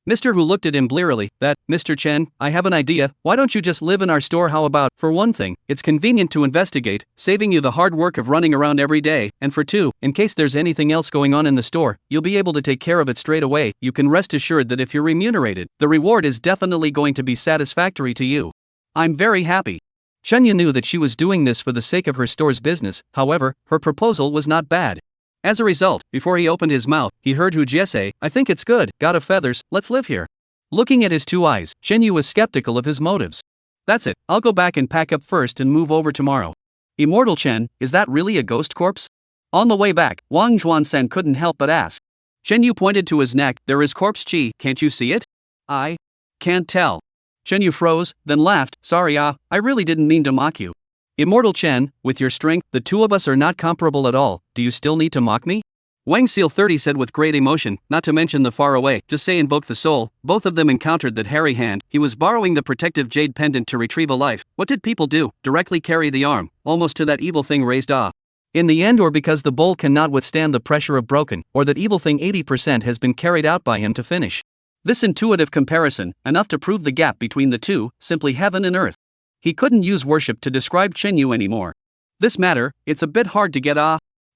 [SPEAKER 2] Mr. Hu looked at him blearily. Mr. Chen, I have an idea, why don't you just live in our store? How about, for one thing, it's convenient to investigate, saving you the hard work of running around every day, and for two, in case there's anything else going on in the store, you'll be able to take care of it straight away. You can rest assured that if you're remunerated, the reward is definitely going to be satisfactory to you. I'm very happy. Chen Yu knew that she was doing this for the sake of her store's business, however, her proposal was not bad. As a result, before he opened his mouth, he heard Hu Jie say, I think it's good, God of feathers, let's live here. Looking at his 2 eyes, Chen Yu was skeptical of his motives. That's it, I'll go back and pack up first and move over tomorrow. Immortal Chen, is that really a ghost corpse? On the way back, Wang Zhuansan couldn't help but ask. Chen Yu pointed to his neck, there is corpse chi, can't you see it? I can't tell. Chen Yu froze, then laughed, sorry I really didn't mean to mock you. Immortal Chen, with your strength, the two of us are not comparable at all, do you still need to mock me? Wang Seal 30 said with great emotion, not to mention the far away, just say invoke the soul. Both of them encountered that hairy hand, he was borrowing the protective jade pendant to retrieve a life. What did people do? Directly carry the arm, almost to that evil thing raised in the end, or because the bowl cannot withstand the pressure of broken, or that evil thing 80% has been carried out by him to finish. This intuitive comparison, enough to prove the gap between the two, simply heaven and earth. He couldn't use worship to describe Chen Yu anymore. This matter, it's a bit hard to get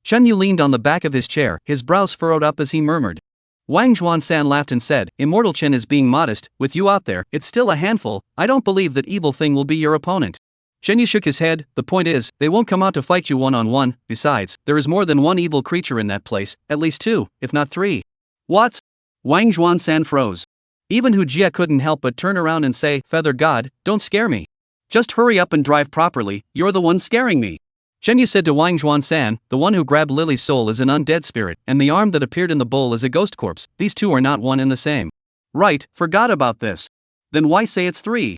[SPEAKER 2] Chen Yu leaned on the back of his chair, his brows furrowed up as he murmured. Wang Zhuansan laughed and said, Immortal Chen is being modest, with you out there, it's still a handful, I don't believe that evil thing will be your opponent. Chen Yu shook his head, the point is, they won't come out to fight you one-on-one, besides, there is more than one evil creature in that place, at least 2, if not 3. What? Wang Zhuansan froze. Even Hu Jie couldn't help but turn around and say, Feather God, don't scare me. Just hurry up and drive properly, you're the one scaring me. Chen Yu said to Wang Zhuansan, the one who grabbed Lily's soul is an undead spirit, and the arm that appeared in the bowl is a ghost corpse, these two are not one and the same. Right, forgot about this. Then why say it's 3?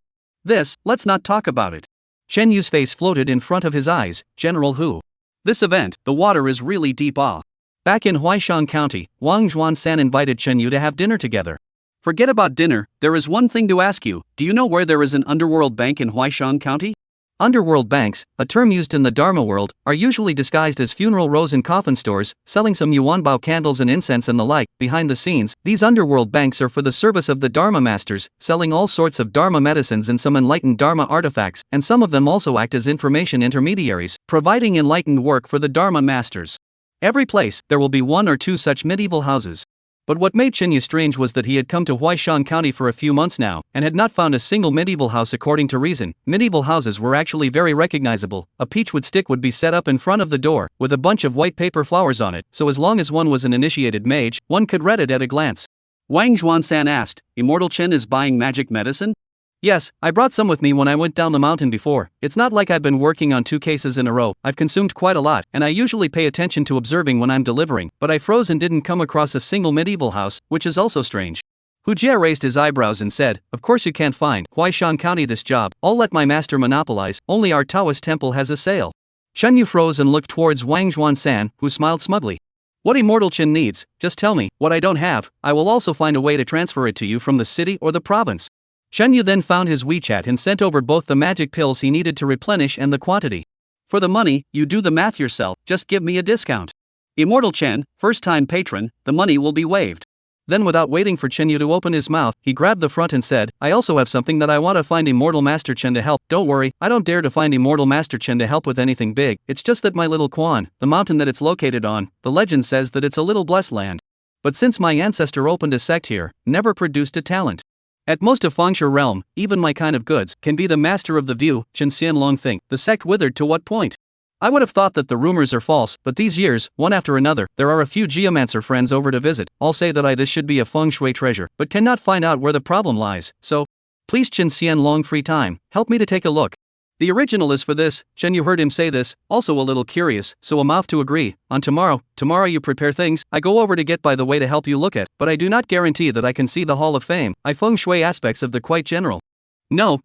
[SPEAKER 2] Let's not talk about it. Chen Yu's face floated in front of his eyes. General Hu. This event, the water is really deep. Back in Huaishan County, Wang Zhuan-san invited Chen Yu to have dinner together. Forget about dinner, there is one thing to ask you. Do you know where there is an underworld bank in Huaishan County? Underworld banks, a term used in the Dharma world, are usually disguised as funeral rose and coffin stores, selling some yuanbao candles and incense and the like. Behind the scenes, these underworld banks are for the service of the Dharma masters, selling all sorts of Dharma medicines and some enlightened Dharma artifacts, and some of them also act as information intermediaries, providing enlightened work for the Dharma masters. Every place, there will be one or two such medieval houses. But what made Chen Yu strange was that he had come to Huaishan County for a few months now, and had not found a single medieval house according to reason. Medieval houses were actually very recognizable. A peachwood stick would be set up in front of the door, with a bunch of white paper flowers on it, so as long as one was an initiated mage, one could read it at a glance. Wang Zhuan-san asked, Immortal Chen is buying magic medicine? Yes, I brought some with me when I went down the mountain before. It's not like I've been working on 2 cases in a row. I've consumed quite a lot, and I usually pay attention to observing when I'm delivering, but I froze and didn't come across a single medieval house, which is also strange. Hu Jie raised his eyebrows and said, Of course you can't find Huaishan County this job. I'll let my master monopolize. Only our Taoist temple has a sale. Chen Yu froze and looked towards Wang Zhuan-san, who smiled smugly. What Immortal Chen needs, just tell me. What I don't have, I will also find a way to transfer it to you from the city or the province. Chen Yu then found his WeChat and sent over both the magic pills he needed to replenish and the quantity. For the money, you do the math yourself, just give me a discount. Immortal Chen, first-time patron, the money will be waived. Then without waiting for Chen Yu to open his mouth, he grabbed the front and said, I also have something that I want to find Immortal Master Chen to help. Don't worry, I don't dare to find Immortal Master Chen to help with anything big. It's just that my little Quan, the mountain that it's located on, the legend says that it's a little blessed land. But since my ancestor opened a sect here, never produced a talent. At most of Fengshe realm, even my kind of goods can be the master of the view. Chen Xianlong think, the sect withered to what point? I would have thought that the rumors are false, but these years, one after another, there are a few geomancer friends over to visit. All say that this should be a feng shui treasure, but cannot find out where the problem lies. So, please Chen Xianlong free time, help me to take a look. The original is for this. Chen Yu heard him say this, also a little curious, so a mouth to agree. On tomorrow you prepare things, I go over to get by the way to help you look at, but I do not guarantee that I can see the Hall of Fame. I feng shui aspects of the quite general. No,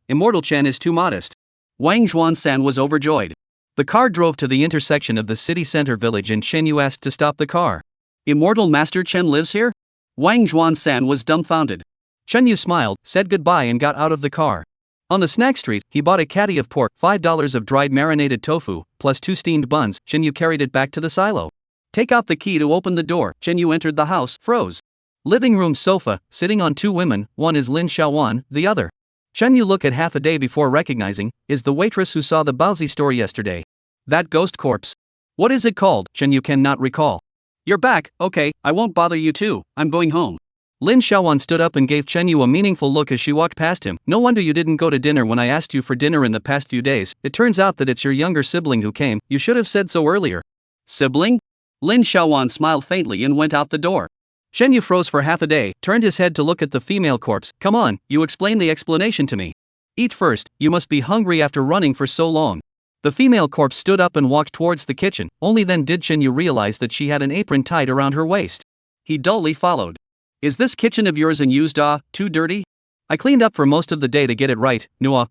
[SPEAKER 2] Immortal Chen is too modest. Wang Zhuan-san was overjoyed. The car drove to the intersection of the city center village and Chen Yu asked to stop the car. Immortal Master Chen lives here? Wang Zhuan-san was dumbfounded. Chen Yu smiled, said goodbye and got out of the car. On the snack street, he bought a caddy of pork, $5 of dried marinated tofu, plus 2 steamed buns. Chen Yu carried it back to the silo. Take out the key to open the door. Chen Yu entered the house, froze. Living room sofa, sitting on 2 women, one is Lin Xiaowan, the other. Chen Yu looked at half a day before recognizing, is the waitress who saw the Baozi store yesterday. That ghost corpse. What is it called? Chen Yu cannot recall. You're back, okay, I won't bother you too, I'm going home. Lin Xiaowan stood up and gave Chen Yu a meaningful look as she walked past him. No wonder you didn't go to dinner when I asked you for dinner in the past few days. It turns out that it's your younger sibling who came. You should have said so earlier. Sibling? Lin Xiaowan smiled faintly and went out the door. Chen Yu froze for half a day, turned his head to look at the female corpse. Come on, you explain the explanation to me. Eat first, you must be hungry after running for so long. The female corpse stood up and walked towards the kitchen. Only then did Chen Yu realize that she had an apron tied around her waist. He dully followed. Is this kitchen of yours unused? Too dirty? I cleaned up for most of the day to get it right.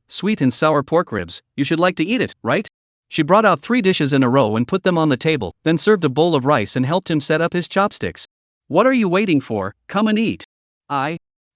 [SPEAKER 2] Sweet and sour pork ribs. You should like to eat it, right? She brought out 3 dishes in a row and put them on the table, then served a bowl of rice and helped him set up his chopsticks. What are you waiting for? Come and eat.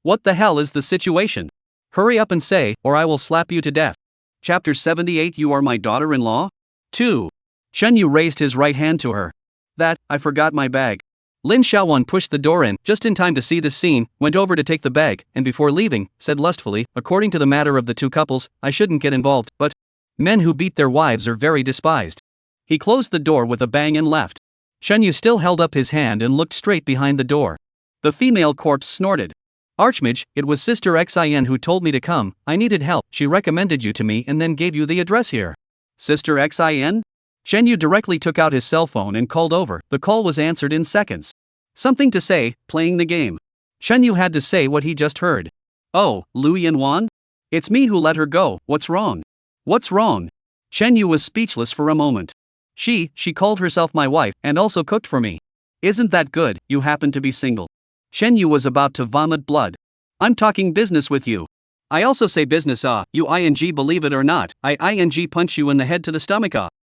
[SPEAKER 2] What the hell is the situation? Hurry up and say, or I will slap you to death. Chapter 78 You are my daughter-in-law? 2. Chen Yu raised his right hand to her. I forgot my bag. Lin Xiaowan pushed the door in, just in time to see this scene, went over to take the bag, and before leaving, said lustfully, according to the matter of the 2 couples, I shouldn't get involved, but men who beat their wives are very despised. He closed the door with a bang and left. Chen Yu still held up his hand and looked straight behind the door. The female corpse snorted. Archmage, it was Sister Xin who told me to come. I needed help. She recommended you to me and then gave you the address here. Sister Xin? Chen Yu directly took out his cell phone and called over. The call was answered in seconds. Something to say, playing the game. Chen Yu had to say what he just heard. Oh, Lu Yanwan? It's me who let her go. What's wrong? What's wrong? Chen Yu was speechless for a moment. She called herself my wife and also cooked for me. Isn't that good? You happen to be single. Chen Yu was about to vomit blood. I'm talking business with you. I also say business you ing believe it or not, I ing punch you in the head to the stomach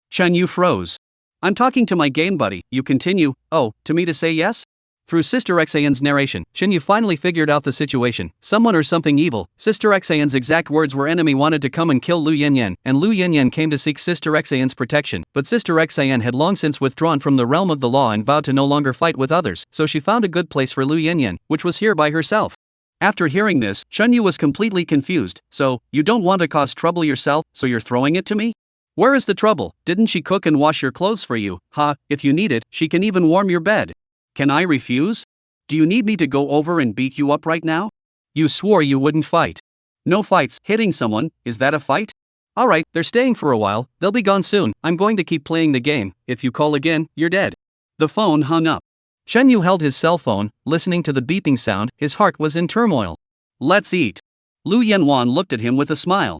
[SPEAKER 2] Chen Yu froze. I'm talking to my game buddy, you continue, oh, to me to say yes? Through Sister Xan's narration, Chen Yu finally figured out the situation, someone or something evil. Sister Xan's exact words were enemy wanted to come and kill Lu Yanyan, and Lu Yanyan came to seek Sister Xan's protection, but Sister Xan had long since withdrawn from the realm of the law and vowed to no longer fight with others, so she found a good place for Lu Yanyan, which was here by herself. After hearing this, Chen Yu was completely confused. So, you don't want to cause trouble yourself, so you're throwing it to me? Where is the trouble? Didn't she cook and wash your clothes for you? If you need it, she can even warm your bed. Can I refuse? Do you need me to go over and beat you up right now? You swore you wouldn't fight. No fights, hitting someone, is that a fight? Alright, they're staying for a while, they'll be gone soon, I'm going to keep playing the game, if you call again, you're dead. The phone hung up. Chen Yu held his cell phone, listening to the beeping sound, his heart was in turmoil. Let's eat. Lu Yanwan looked at him with a smile.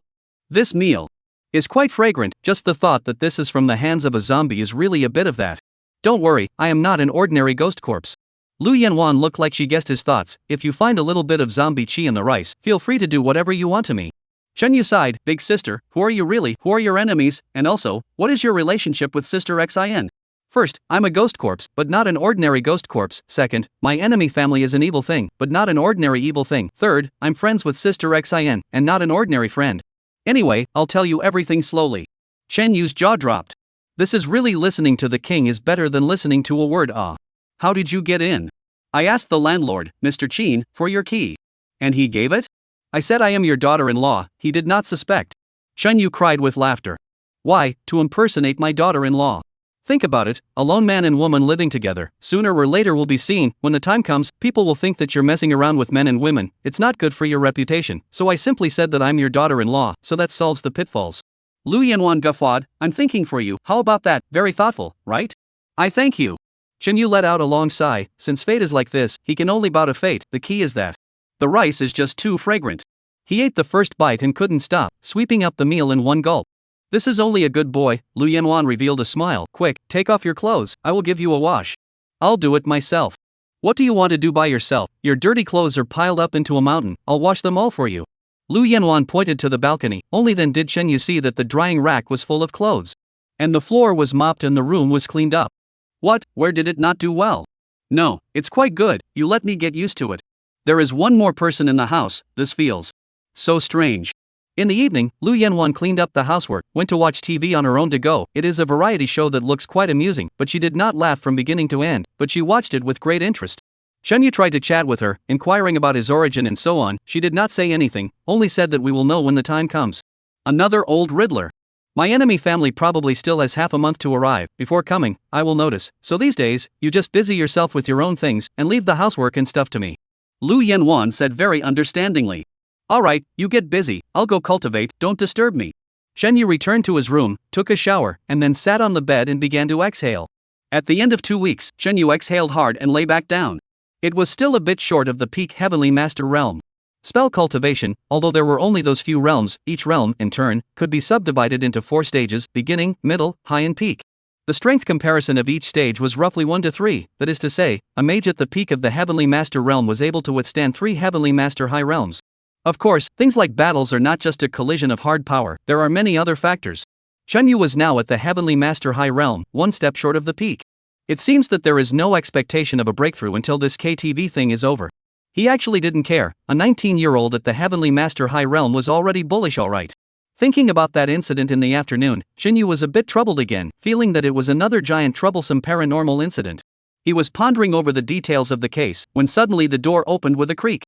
[SPEAKER 2] This meal is quite fragrant, just the thought that this is from the hands of a zombie is really a bit of that. Don't worry, I am not an ordinary ghost corpse. Lu Yanwan looked like she guessed his thoughts. If you find a little bit of zombie chi in the rice, feel free to do whatever you want to me. Chen Yu sighed, big sister, who are you really, who are your enemies, and also, what is your relationship with Sister Xin? First, I'm a ghost corpse, but not an ordinary ghost corpse. Second, my enemy family is an evil thing, but not an ordinary evil thing. Third, I'm friends with Sister Xin, and not an ordinary friend. Anyway, I'll tell you everything slowly. Chen Yu's jaw dropped. This is really listening to the king is better than listening to a word How did you get in? I asked the landlord, Mr. Chin, for your key. And he gave it? I said I am your daughter-in-law, he did not suspect. Chen Yu cried with laughter. Why, to impersonate my daughter-in-law. Think about it, a lone man and woman living together, sooner or later will be seen. When the time comes, people will think that you're messing around with men and women, it's not good for your reputation, so I simply said that I'm your daughter-in-law, so that solves the pitfalls. Lu Yanwan guffawed, I'm thinking for you, how about that, very thoughtful, right? I thank you. Chen Yu let out a long sigh, since fate is like this, he can only bow to fate, the key is that the rice is just too fragrant. He ate the first bite and couldn't stop, sweeping up the meal in one gulp. This is only a good boy, Lu Yanwan revealed a smile. Quick, take off your clothes, I will give you a wash. I'll do it myself. What do you want to do by yourself? Your dirty clothes are piled up into a mountain, I'll wash them all for you. Lu Yanwan pointed to the balcony, only then did Chen Yu see that the drying rack was full of clothes. And the floor was mopped and the room was cleaned up. What, where did it not do well? No, it's quite good, you let me get used to it. There is one more person in the house, this feels so strange. In the evening, Lu Yanwan cleaned up the housework, went to watch TV on her own to go. It is a variety show that looks quite amusing, but she did not laugh from beginning to end, but she watched it with great interest. Chen Yu tried to chat with her, inquiring about his origin and so on. She did not say anything, only said that we will know when the time comes. Another old riddler. My enemy family probably still has half a month to arrive. Before coming, I will notice. So these days, you just busy yourself with your own things, and leave the housework and stuff to me. Lu Yanwan said very understandingly. Alright, you get busy, I'll go cultivate, don't disturb me. Chen Yu returned to his room, took a shower, and then sat on the bed and began to exhale. At the end of 2 weeks, Chen Yu exhaled hard and lay back down. It was still a bit short of the peak Heavenly Master realm. Spell cultivation, although there were only those few realms, each realm, in turn, could be subdivided into 4 stages, beginning, middle, high and peak. The strength comparison of each stage was roughly 1 to 3, that is to say, a mage at the peak of the Heavenly Master realm was able to withstand 3 Heavenly Master high realms. Of course, things like battles are not just a collision of hard power, there are many other factors. Chen Yu was now at the Heavenly Master high realm, 1 step short of the peak. It seems that there is no expectation of a breakthrough until this KTV thing is over. He actually didn't care, a 19-year-old at the Heavenly Master high realm was already bullish alright. Thinking about that incident in the afternoon, Chen Yu was a bit troubled again, feeling that it was another giant troublesome paranormal incident. He was pondering over the details of the case, when suddenly the door opened with a creak.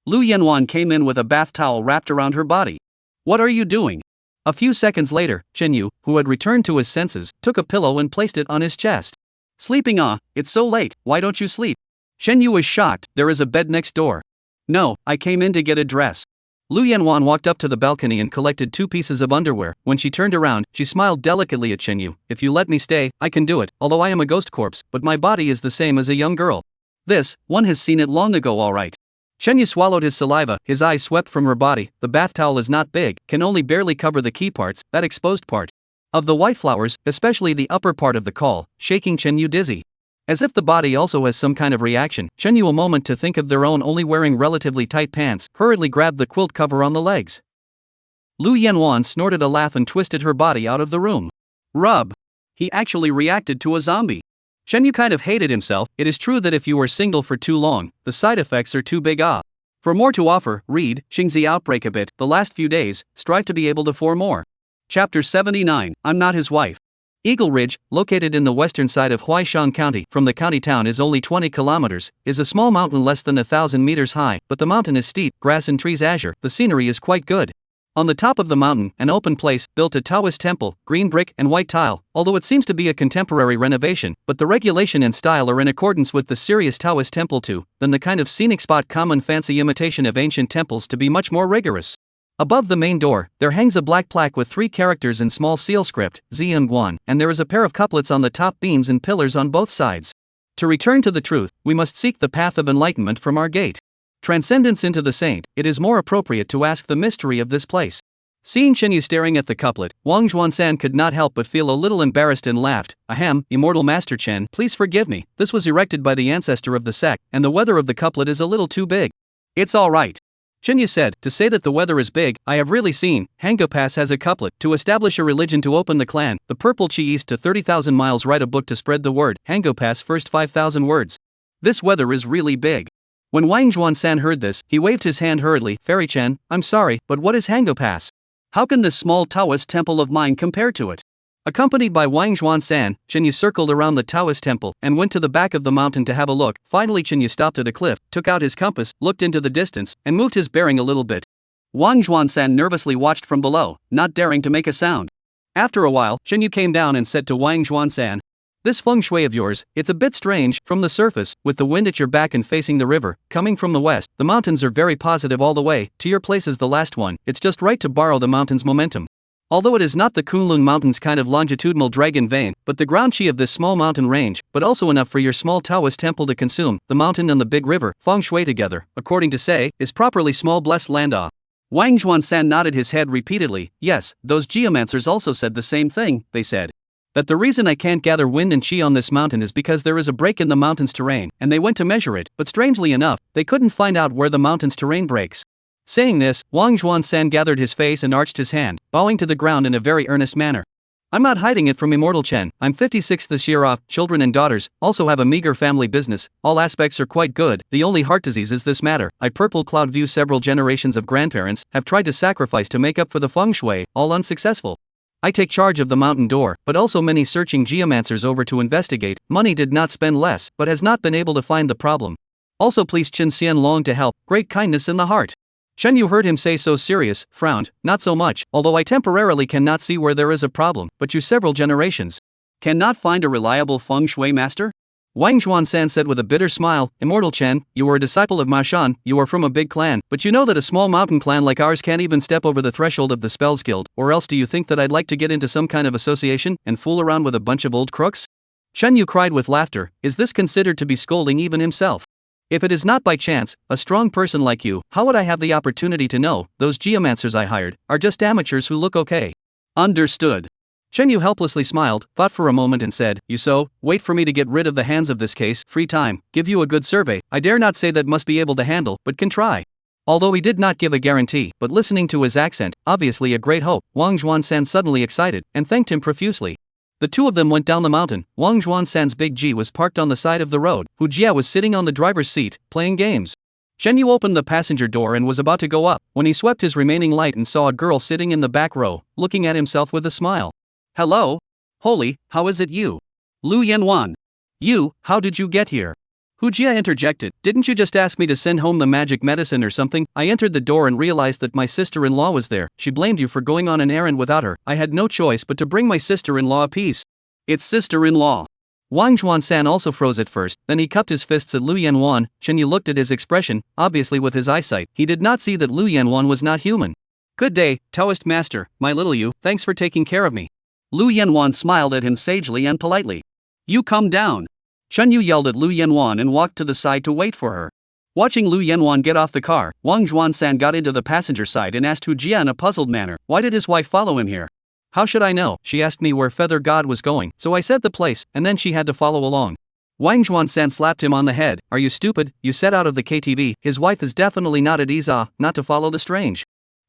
[SPEAKER 2] Lu Yanwan came in with a bath towel wrapped around her body. What are you doing? A few seconds later, Chen Yu, who had returned to his senses, took a pillow and placed it on his chest. Sleeping it's so late, why don't you sleep? Chen Yu was shocked, there is a bed next door. No, I came in to get a dress. Lu Yanwan walked up to the balcony and collected 2 pieces of underwear. When she turned around, she smiled delicately at Chen Yu. If you let me stay, I can do it, although I am a ghost corpse, but my body is the same as a young girl. This, one has seen it long ago alright. Chen Yu swallowed his saliva, his eyes swept from her body. The bath towel is not big, can only barely cover the key parts, that exposed part of the white flowers, especially the upper part of the caul, shaking Chen Yu dizzy. As if the body also has some kind of reaction, Chen Yu, a moment to think of their own only wearing relatively tight pants, hurriedly grabbed the quilt cover on the legs. Lu Yanwan snorted a laugh and twisted her body out of the room. Rub. He actually reacted to a zombie. Chen Yu kind of hated himself. It is true that if you are single for too long, the side effects are too big. For more to offer, read Xingzi Outbreak a bit, the last few days, strive to be able to for more. Chapter 79, I'm Not His Wife. Eagle Ridge, located in the western side of Huaishan County, from the county town is only 20 kilometers, is a small mountain less than 1,000 meters high, but the mountain is steep, grass and trees azure, the scenery is quite good. On the top of the mountain, an open place, built a Taoist temple, green brick and white tile, although it seems to be a contemporary renovation, but the regulation and style are in accordance with the serious Taoist temple too, than the kind of scenic spot common fancy imitation of ancient temples to be much more rigorous. Above the main door, there hangs a black plaque with 3 characters in small seal script, Zi and Guan, and there is a pair of couplets on the top beams and pillars on both sides. To return to the truth, we must seek the path of enlightenment from our gate. Transcendence into the saint, it is more appropriate to ask the mystery of this place. Seeing Chen Yu staring at the couplet, Wang Zhuansan could not help but feel a little embarrassed and laughed. Ahem, immortal Master Chen, please forgive me, this was erected by the ancestor of the sect, and the weather of the couplet is a little too big. It's alright. Chen Yu said, to say that the weather is big, I have really seen. Hango Pass has a couplet, to establish a religion to open the clan, the purple chi east to 30,000 miles write a book to spread the word, Hango Pass first 5,000 words. This weather is really big. When Wang Zhuansan heard this, he waved his hand hurriedly, Fairy Chen, I'm sorry, but what is Hango Pass? How can this small Taoist temple of mine compare to it? Accompanied by Wang Zhuansan, Chen Yu circled around the Taoist temple and went to the back of the mountain to have a look. Finally Chen Yu stopped at a cliff, took out his compass, looked into the distance, and moved his bearing a little bit. Wang Zhuansan nervously watched from below, not daring to make a sound. After a while, Chen Yu came down and said to Wang Zhuansan, this feng shui of yours, it's a bit strange. From the surface, with the wind at your back and facing the river, coming from the west, the mountains are very positive all the way. To your place is the last one, it's just right to borrow the mountain's momentum. Although it is not the Kunlun Mountains kind of longitudinal dragon vein, but the ground chi of this small mountain range, but also enough for your small Taoist temple to consume. The mountain and the big river, feng shui together, according to say, is properly small blessed land. Wang Zhuansan nodded his head repeatedly. Yes, those geomancers also said the same thing, they said. That the reason I can't gather wind and chi on this mountain is because there is a break in the mountain's terrain, and they went to measure it, but strangely enough, they couldn't find out where the mountain's terrain breaks. Saying this, Wang Zhuansan gathered his face and arched his hand, bowing to the ground in a very earnest manner. I'm not hiding it from Immortal Chen, I'm 56 this year. Children and daughters, also have a meager family business, all aspects are quite good, the only heart disease is this matter. I purple cloud view several generations of grandparents, have tried to sacrifice to make up for the feng shui, all unsuccessful. I take charge of the mountain door, but also many searching geomancers over to investigate. Money did not spend less, but has not been able to find the problem. Also please Chen Xian long to help, great kindness in the heart. Chen Yu heard him say so serious, frowned, not so much, although I temporarily cannot see where there is a problem, but you several generations cannot find a reliable feng shui master? Wang Zhuansan said with a bitter smile, Immortal Chen, you are a disciple of Ma Shan, you are from a big clan, but you know that a small mountain clan like ours can't even step over the threshold of the Spells Guild, or else do you think that I'd like to get into some kind of association, and fool around with a bunch of old crooks? Chen Yu cried with laughter, is this considered to be scolding even himself? If it is not by chance, a strong person like you, how would I have the opportunity to know, those geomancers I hired, are just amateurs who look okay? Understood. Chen Yu helplessly smiled, thought for a moment and said, wait for me to get rid of the hands of this case, free time, give you a good survey, I dare not say that must be able to handle, but can try. Although he did not give a guarantee, but listening to his accent, obviously a great hope, Wang Zhuansan suddenly excited, and thanked him profusely. The two of them went down the mountain. Wang Zhuansan's big G was parked on the side of the road, Hu Jia was sitting on the driver's seat, playing games. Chen Yu opened the passenger door and was about to go up, when he swept his remaining light and saw a girl sitting in the back row, looking at himself with a smile. Hello? Holy, how is it you? Lu Yanwan. You, how did you get here? Hu Jia interjected, didn't you just ask me to send home the magic medicine or something? I entered the door and realized that my sister-in-law was there. She blamed you for going on an errand without her. I had no choice but to bring my sister-in-law a piece. It's sister-in-law. Wang Zhuansan also froze at first, then he cupped his fists at Lu Yanwan. Chen Yu looked at his expression, obviously with his eyesight, he did not see that Lu Yanwan was not human. Good day, Taoist master, my little Yu, thanks for taking care of me. Lu Yanwan smiled at him sagely and politely. You come down. Chen Yu yelled at Lu Yanwan and walked to the side to wait for her. Watching Lu Yanwan get off the car, Wang Zhuansan got into the passenger side and asked Hu Jia in a puzzled manner, why did his wife follow him here? How should I know? She asked me where Feather God was going, so I said the place, and then she had to follow along. Wang Juan-san slapped him on the head. Are you stupid? You said out of the KTV, his wife is definitely not at ease, not to follow the strange.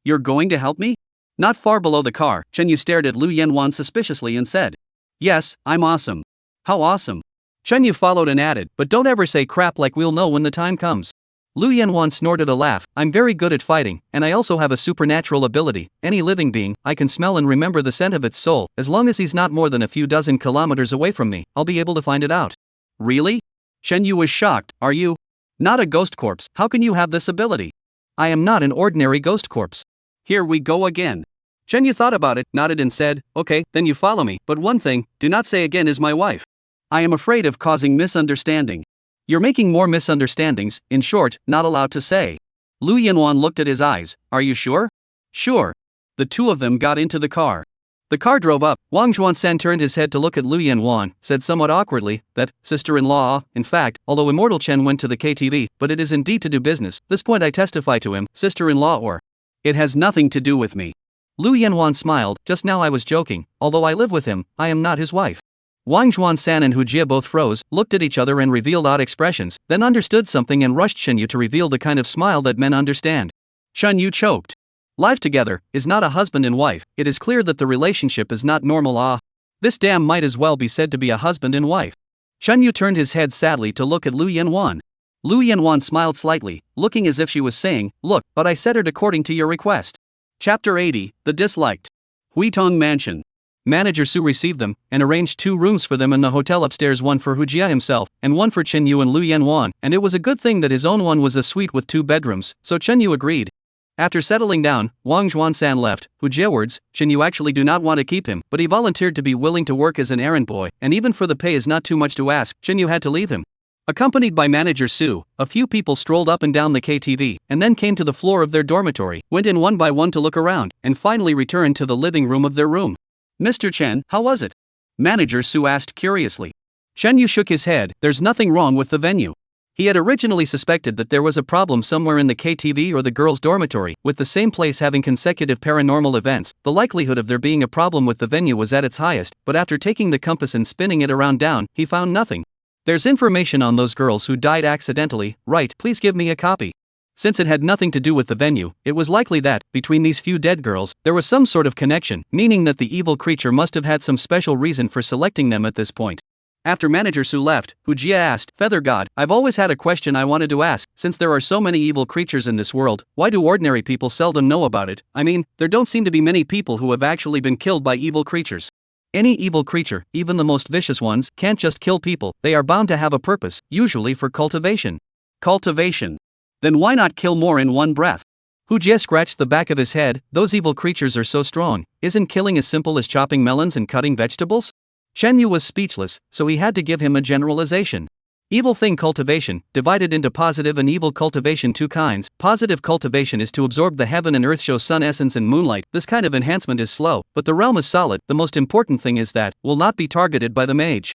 [SPEAKER 2] You're going to help me? Not far below the car, Chen Yu stared at Lu Yanwan suspiciously and said, yes, I'm awesome. How awesome? Chen Yu followed and added, but don't ever say crap like we'll know when the time comes. Lu Yanwan snorted a laugh. I'm very good at fighting, and I also have a supernatural ability. Any living being, I can smell and remember the scent of its soul. As long as he's not more than a few dozen kilometers away from me, I'll be able to find it out. Really? Chen Yu was shocked. Are you not a ghost corpse? How can you have this ability? I am not an ordinary ghost corpse. Here we go again. Chen Yu thought about it, nodded and said, okay, then you follow me, but one thing, do not say again is my wife. I am afraid of causing misunderstanding. You're making more misunderstandings, in short, not allowed to say. Lu Yanwan looked at his eyes. Are you sure? Sure. The two of them got into the car. The car drove up. Wang Juan-san turned his head to look at Lu Yanwan, said somewhat awkwardly, that, sister-in-law, in fact, although Immortal Chen went to the KTV, but it is indeed to do business, this point I testify to him, sister-in-law or. It has nothing to do with me. Lu Yanwan smiled, just now I was joking, although I live with him, I am not his wife. Wang Juan-san and Hu Jie both froze, looked at each other and revealed odd expressions, then understood something and rushed Chen Yu to reveal the kind of smile that men understand. Chen Yu choked. Live together, is not a husband and wife, it is clear that the relationship is not normal. This damn might as well be said to be a husband and wife. Chen Yu turned his head sadly to look at Lu Yanwan. Lu Yanwan smiled slightly, looking as if she was saying, look, but I said it according to your request. Chapter 80, The Disliked. Huitong Mansion. Manager Su received them, and arranged 2 rooms for them in the hotel upstairs, one for Hu Jie himself, and one for Chen Yu and Lu Yanwan, and it was a good thing that his own one was a suite with 2 bedrooms, so Chen Yu agreed. After settling down, Wang Juan-san left. Hu Jie words, Chen Yu actually do not want to keep him, but he volunteered to be willing to work as an errand boy, and even for the pay is not too much to ask, Chen Yu had to leave him. Accompanied by Manager Su, a few people strolled up and down the KTV, and then came to the floor of their dormitory, went in one by one to look around, and finally returned to the living room of their room. Mr. Chen, how was it? Manager Su asked curiously. Chen Yu shook his head, there's nothing wrong with the venue. He had originally suspected that there was a problem somewhere in the KTV or the girls' dormitory, with the same place having consecutive paranormal events. The likelihood of there being a problem with the venue was at its highest, but after taking the compass and spinning it around down, he found nothing. There's information on those girls who died accidentally, right? Please give me a copy. Since it had nothing to do with the venue, it was likely that, between these few dead girls, there was some sort of connection, meaning that the evil creature must have had some special reason for selecting them at this point. After Manager Su left, Hu Jie asked, Feather God, I've always had a question I wanted to ask. Since there are so many evil creatures in this world, why do ordinary people seldom know about it? I mean, there don't seem to be many people who have actually been killed by evil creatures. Any evil creature, even the most vicious ones, can't just kill people, they are bound to have a purpose, usually for cultivation. Cultivation. Then why not kill more in one breath? Hu Jie scratched the back of his head, those evil creatures are so strong, isn't killing as simple as chopping melons and cutting vegetables? Chen Yu was speechless, so he had to give him a generalization. Evil thing cultivation, divided into positive and evil cultivation, 2 kinds. Positive cultivation is to absorb the heaven and earth, show sun essence and moonlight. This kind of enhancement is slow, but the realm is solid. The most important thing is that, will not be targeted by the mage.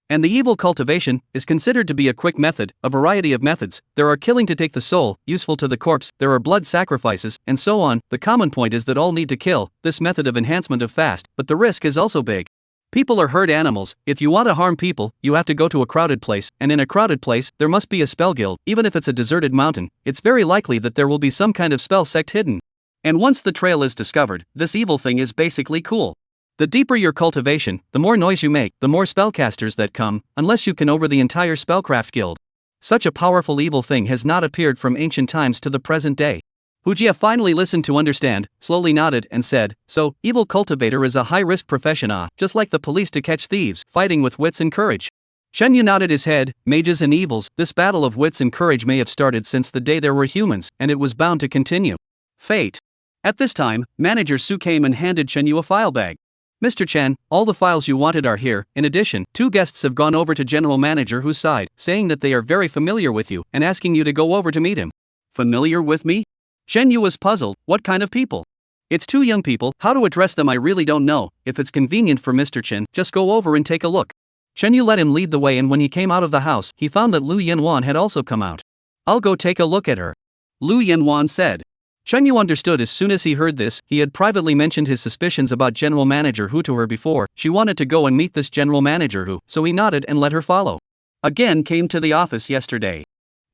[SPEAKER 2] And the evil cultivation is considered to be a quick method, a variety of methods. There are killing to take the soul, useful to the corpse, there are blood sacrifices, and so on. The common point is that all need to kill, this method of enhancement of fast, but the risk is also big. People are herd animals. If you want to harm people, you have to go to a crowded place, and in a crowded place, there must be a spell guild. Even if it's a deserted mountain, it's very likely that there will be some kind of spell sect hidden. And once the trail is discovered, this evil thing is basically cool. The deeper your cultivation, the more noise you make, the more spellcasters that come, unless you can over the entire spellcraft guild. Such a powerful evil thing has not appeared from ancient times to the present day. Hu Jie finally listened to understand, slowly nodded and said, so, evil cultivator is a high-risk profession, just like the police to catch thieves, fighting with wits and courage. Chen Yu nodded his head, mages and evils, this battle of wits and courage may have started since the day there were humans, and it was bound to continue. Fate. At this time, Manager Su came and handed Chen Yu a file bag. Mr. Chen, all the files you wanted are here. In addition, 2 guests have gone over to General Manager Hu's side, saying that they are very familiar with you, and asking you to go over to meet him. Familiar with me? Chen Yu was puzzled, what kind of people? It's 2 young people, how to address them I really don't know. If it's convenient for Mr. Chen, just go over and take a look. Chen Yu let him lead the way, and when he came out of the house, he found that Lu Yanwan had also come out. I'll go take a look at her. Lu Yanwan said. Chen Yu understood as soon as he heard this. He had privately mentioned his suspicions about General Manager Hu to her before. She wanted to go and meet this General Manager Hu, so he nodded and let her follow. again came to the office yesterday.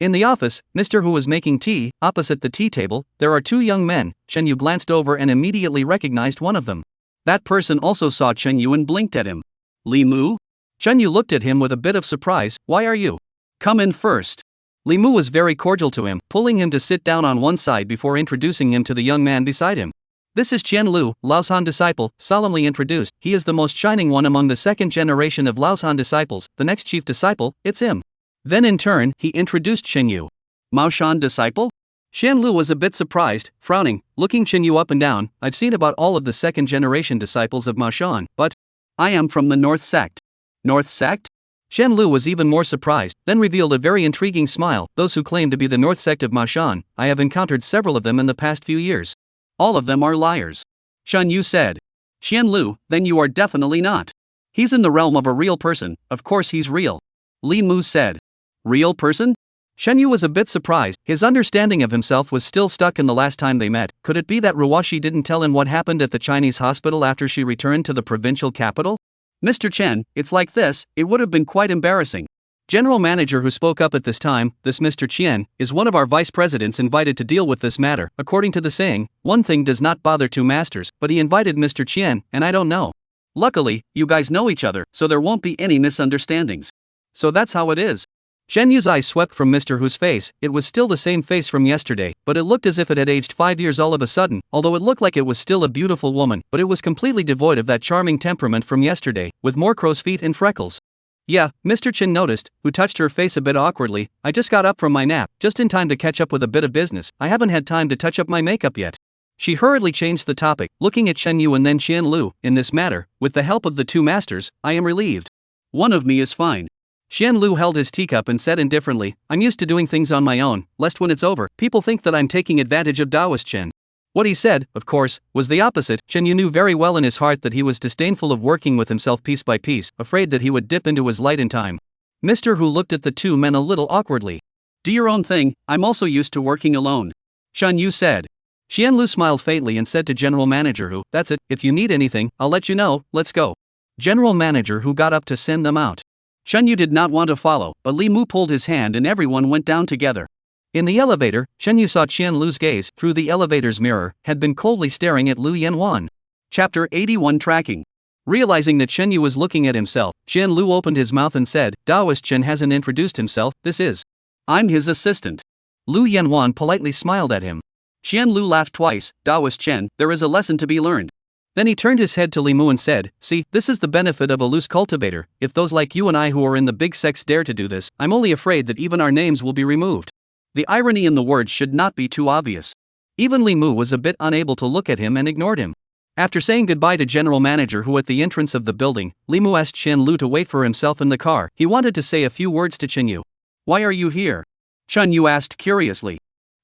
[SPEAKER 2] In the office, Mr. Hu was making tea. Opposite the tea table, there are two young men. Chen Yu glanced over and immediately recognized one of them. That person also saw Chen Yu and blinked at him. Li Mu? Chen Yu looked at him with a bit of surprise. Why are you? Come in first. Li Mu was very cordial to him, pulling him to sit down on one side before introducing him to the young man beside him. This is Qian Lu, Lao's Han disciple, solemnly introduced. He is the most shining one among the second generation of Lao's Han disciples, the next chief disciple, it's him. Then in turn, he introduced Chen Yu. Mao Shan disciple? Qian Lu was a bit surprised, frowning, looking Chen Yu up and down. I've seen about all of the second generation disciples of Mao Shan, but I am from the North sect. North sect? Qian Lu was even more surprised, then revealed a very intriguing smile. Those who claim to be the North sect of Mao Shan, I have encountered several of them in the past few years. All of them are liars. Shan Yu said. Qian Lu, then you are definitely not. He's in the realm of a real person, of course he's real. Li Mu said. Real person? Shan Yu was a bit surprised. His understanding of himself was still stuck in the last time they met. Could it be that Ruwashi didn't tell him what happened at the Chinese hospital after she returned to the provincial capital? Mr. Chen, it's like this, it would have been quite embarrassing. General manager who spoke up at this time, this Mr. Qian, is one of our vice presidents invited to deal with this matter. According to the saying, one thing does not bother two masters, but he invited Mr. Qian, and I don't know. Luckily, you guys know each other, so there won't be any misunderstandings. So that's how it is. Shen Yu's eyes swept from Mr. Hu's face. It was still the same face from yesterday, but it looked as if it had aged 5 years all of a sudden, although it looked like it was still a beautiful woman, but it was completely devoid of that charming temperament from yesterday, with more crow's feet and freckles. Yeah, Mr. Chen noticed, who touched her face a bit awkwardly. I just got up from my nap, just in time to catch up with a bit of business. I haven't had time to touch up my makeup yet. She hurriedly changed the topic, looking at Chen Yu and then Qian Lu. In this matter, with the help of the two masters, I am relieved. One of me is fine. Qian Lu held his teacup and said indifferently, I'm used to doing things on my own, lest when it's over, people think that I'm taking advantage of Taoist Chen. What he said, of course, was the opposite. Chen Yu knew very well in his heart that he was disdainful of working with himself piece by piece, afraid that he would dip into his light in time. Mr. Hu looked at the two men a little awkwardly. Do your own thing, I'm also used to working alone. Shan Yu said. Qian Lu smiled faintly and said to General Manager Hu, that's it, if you need anything, I'll let you know, let's go. General Manager Hu got up to send them out. Shan Yu did not want to follow, but Li Mu pulled his hand and everyone went down together. In the elevator, Shan Yu saw Qian Lu's gaze, through the elevator's mirror, had been coldly staring at Lu Yanwan. Chapter 81 Tracking. Realizing that Shan Yu was looking at himself, Qian Lu opened his mouth and said, Taoist Chen hasn't introduced himself, this is. I'm his assistant. Lu Yanwan politely smiled at him. Qian Lu laughed twice. Taoist Chen, there is a lesson to be learned. Then he turned his head to Li Mu and said, see, this is the benefit of a loose cultivator. If those like you and I who are in the big sects dare to do this, I'm only afraid that even our names will be removed. The irony in the words should not be too obvious. Even Li Mu was a bit unable to look at him and ignored him. After saying goodbye to General Manager Hu at the entrance of the building, Li Mu asked Qian Lu to wait for himself in the car. He wanted to say a few words to Chen Yu. Why are you here? Chen Yu asked curiously.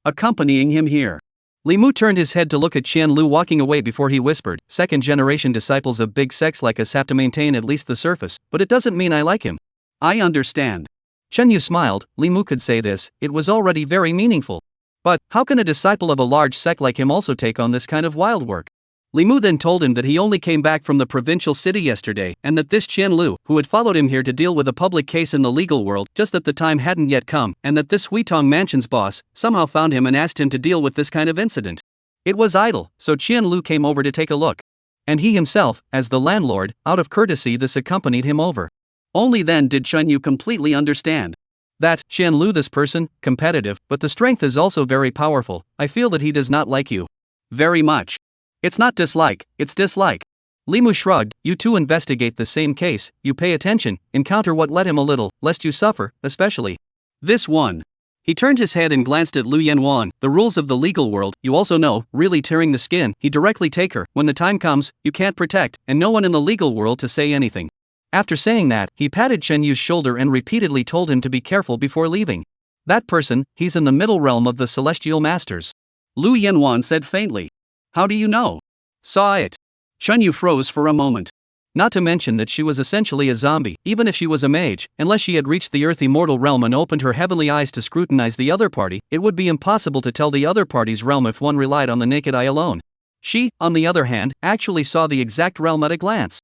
[SPEAKER 2] Accompanying him here. Li Mu turned his head to look at Qian Lu walking away before he whispered, second-generation disciples of big sects like us have to maintain at least the surface, but it doesn't mean I like him. I understand. Chen Yu smiled. Li Mu could say this, it was already very meaningful. But, how can a disciple of a large sect like him also take on this kind of wild work? Li Mu then told him that he only came back from the provincial city yesterday, and that this Qian Lu, who had followed him here to deal with a public case in the legal world, just that the time hadn't yet come, and that this Huitong Mansion's boss somehow found him and asked him to deal with this kind of incident. It was idle, so Qian Lu came over to take a look. And he himself, as the landlord, out of courtesy this accompanied him over. Only then did Chen Yu completely understand. That, Qian Lu this person, competitive, but the strength is also very powerful. I feel that he does not like you. Very much. It's not dislike, it's dislike. Li Mu shrugged, you two investigate the same case, you pay attention, encounter what led him a little, lest you suffer, especially this one. He turned his head and glanced at Lu Yanwan. The rules of the legal world, you also know, really tearing the skin, he directly take her, when the time comes, you can't protect, and no one in the legal world to say anything. After saying that, he patted Chen Yu's shoulder and repeatedly told him to be careful before leaving. That person, he's in the middle realm of the celestial masters. Lu Yanwan said faintly. How do you know? Saw it. Chen Yu froze for a moment. Not to mention that she was essentially a zombie, even if she was a mage, unless she had reached the earth immortal realm and opened her heavenly eyes to scrutinize the other party, it would be impossible to tell the other party's realm if one relied on the naked eye alone. She, on the other hand, actually saw the exact realm at a glance.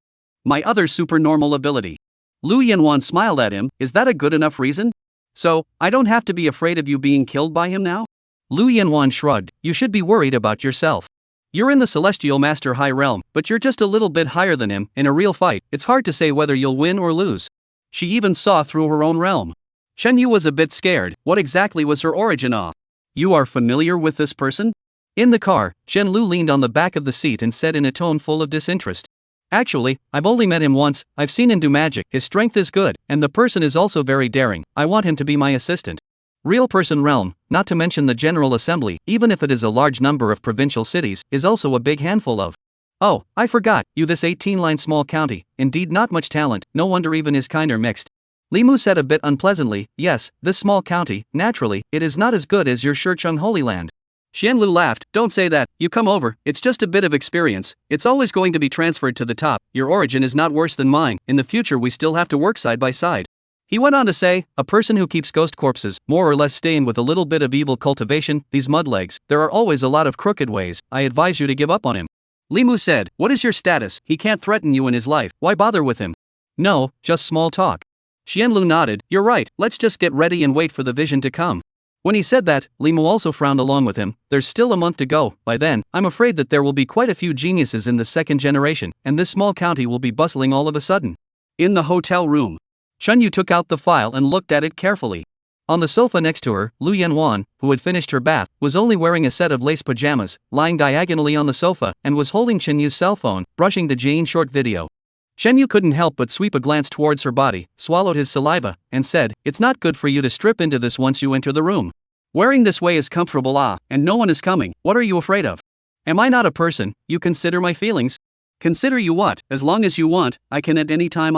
[SPEAKER 2] My other supernormal ability. Lu Yanwan smiled at him. Is that a good enough reason? So, I don't have to be afraid of you being killed by him now? Lu Yanwan shrugged. You should be worried about yourself. You're in the Celestial Master High Realm, but you're just a little bit higher than him. In a real fight, it's hard to say whether you'll win or lose. She even saw through her own realm. Shen Yu was a bit scared. What exactly was her origin? You are familiar with this person? In the car, Shen Lu leaned on the back of the seat and said in a tone full of disinterest. Actually, I've only met him once. I've seen him do magic. His strength is good, and the person is also very daring. I want him to be my assistant. Real person realm, not to mention the General Assembly, even if it is a large number of provincial cities, is also a big handful of. Oh, I forgot, you this 18-line small county, indeed not much talent, no wonder even his kind are mixed. Li Mu said a bit unpleasantly, yes, this small county, naturally, it is not as good as your Shurcheng Holy Land. Xianlu laughed, don't say that, you come over, it's just a bit of experience, it's always going to be transferred to the top, your origin is not worse than mine, in the future we still have to work side by side. He went on to say, a person who keeps ghost corpses, more or less stained with a little bit of evil cultivation, these mudlegs, there are always a lot of crooked ways, I advise you to give up on him. Li Mu said, what is your status? He can't threaten you in his life, why bother with him? No, just small talk. Xianlu nodded, you're right, let's just get ready and wait for the vision to come. When he said that, Li Mu also frowned along with him, there's still a month to go, by then, I'm afraid that there will be quite a few geniuses in the second generation, and this small county will be bustling all of a sudden. In the hotel room. Shen Yu took out the file and looked at it carefully. On the sofa next to her, Lu Yanwan, who had finished her bath, was only wearing a set of lace pajamas, lying diagonally on the sofa, and was holding Shen Yu's cell phone, brushing the Jane short video. Shen Yu couldn't help but sweep a glance towards her body, swallowed his saliva, and said, it's not good for you to strip into this once you enter the room. Wearing this way is comfortable and no one is coming, what are you afraid of? Am I not a person? You consider my feelings? Consider you what? As long as you want, I can at any time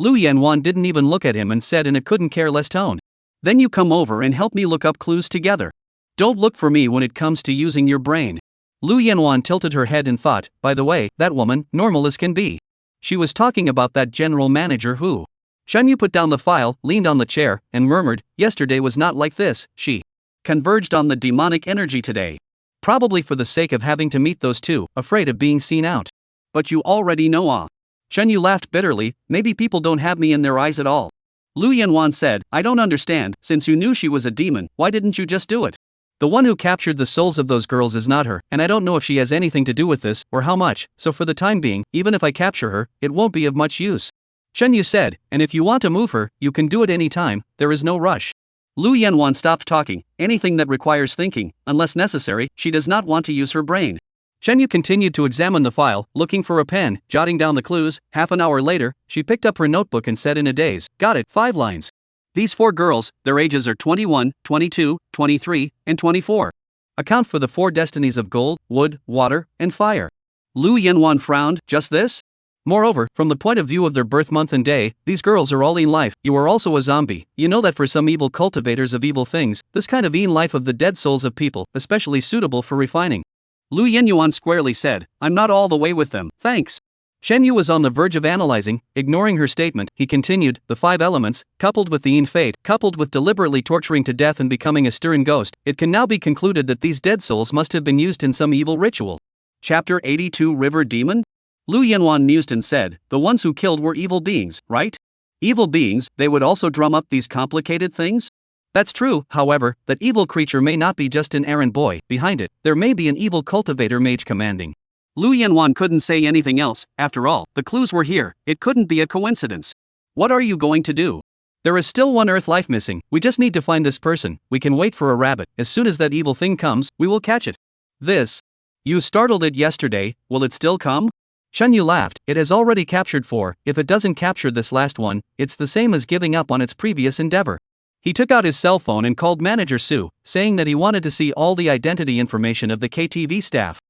[SPEAKER 2] Lu Yanwan didn't even look at him and said in a couldn't care less tone. Then you come over and help me look up clues together. Don't look for me when it comes to using your brain. Lu Yanwan tilted her head and thought, by the way, that woman, normal as can be. She was talking about that general manager who. Shen Yu put down the file, leaned on the chair, and murmured, yesterday was not like this, she converged on the demonic energy today. Probably for the sake of having to meet those two, afraid of being seen out. But you already know Shen Yu laughed bitterly, maybe people don't have me in their eyes at all. Lu Yanwan said, I don't understand, since you knew she was a demon, why didn't you just do it? The one who captured the souls of those girls is not her, and I don't know if she has anything to do with this, or how much, so for the time being, even if I capture her, it won't be of much use. Shen Yu said, and if you want to move her, you can do it any time, there is no rush. Lu Yanwan stopped talking, anything that requires thinking, unless necessary, she does not want to use her brain. Shen Yu continued to examine the file, looking for a pen, jotting down the clues. Half an hour later, she picked up her notebook and said in a daze, got it, 5 lines. These 4 girls, their ages are 21, 22, 23, and 24. Account for the 4 destinies of gold, wood, water, and fire. Lu Yanwan frowned, just this? Moreover, from the point of view of their birth month and day, these girls are all in life. You are also a zombie. You know that for some evil cultivators of evil things, this kind of in life of the dead souls of people, especially suitable for refining. Lu Yenyuan squarely said, I'm not all the way with them, thanks. Shen Yu was on the verge of analyzing, ignoring her statement. He continued, the 5 elements, coupled with the Yin fate, coupled with deliberately torturing to death and becoming a stern ghost, it can now be concluded that these dead souls must have been used in some evil ritual. Chapter 82 River Demon? Lu Yanwan mused and said, the ones who killed were evil beings, right? Evil beings, they would also drum up these complicated things? That's true, however, that evil creature may not be just an errand boy, behind it, there may be an evil cultivator mage commanding. Lu Yanwan couldn't say anything else, after all, the clues were here, it couldn't be a coincidence. What are you going to do? There is still 1 Earth life missing, we just need to find this person, we can wait for a rabbit, as soon as that evil thing comes, we will catch it. This. You startled it yesterday, will it still come? Shen Yu laughed, it has already captured 4, if it doesn't capture this last one, it's the same as giving up on its previous endeavor. He took out his cell phone and called Manager Su, saying that he wanted to see all the identity information of the KTV staff.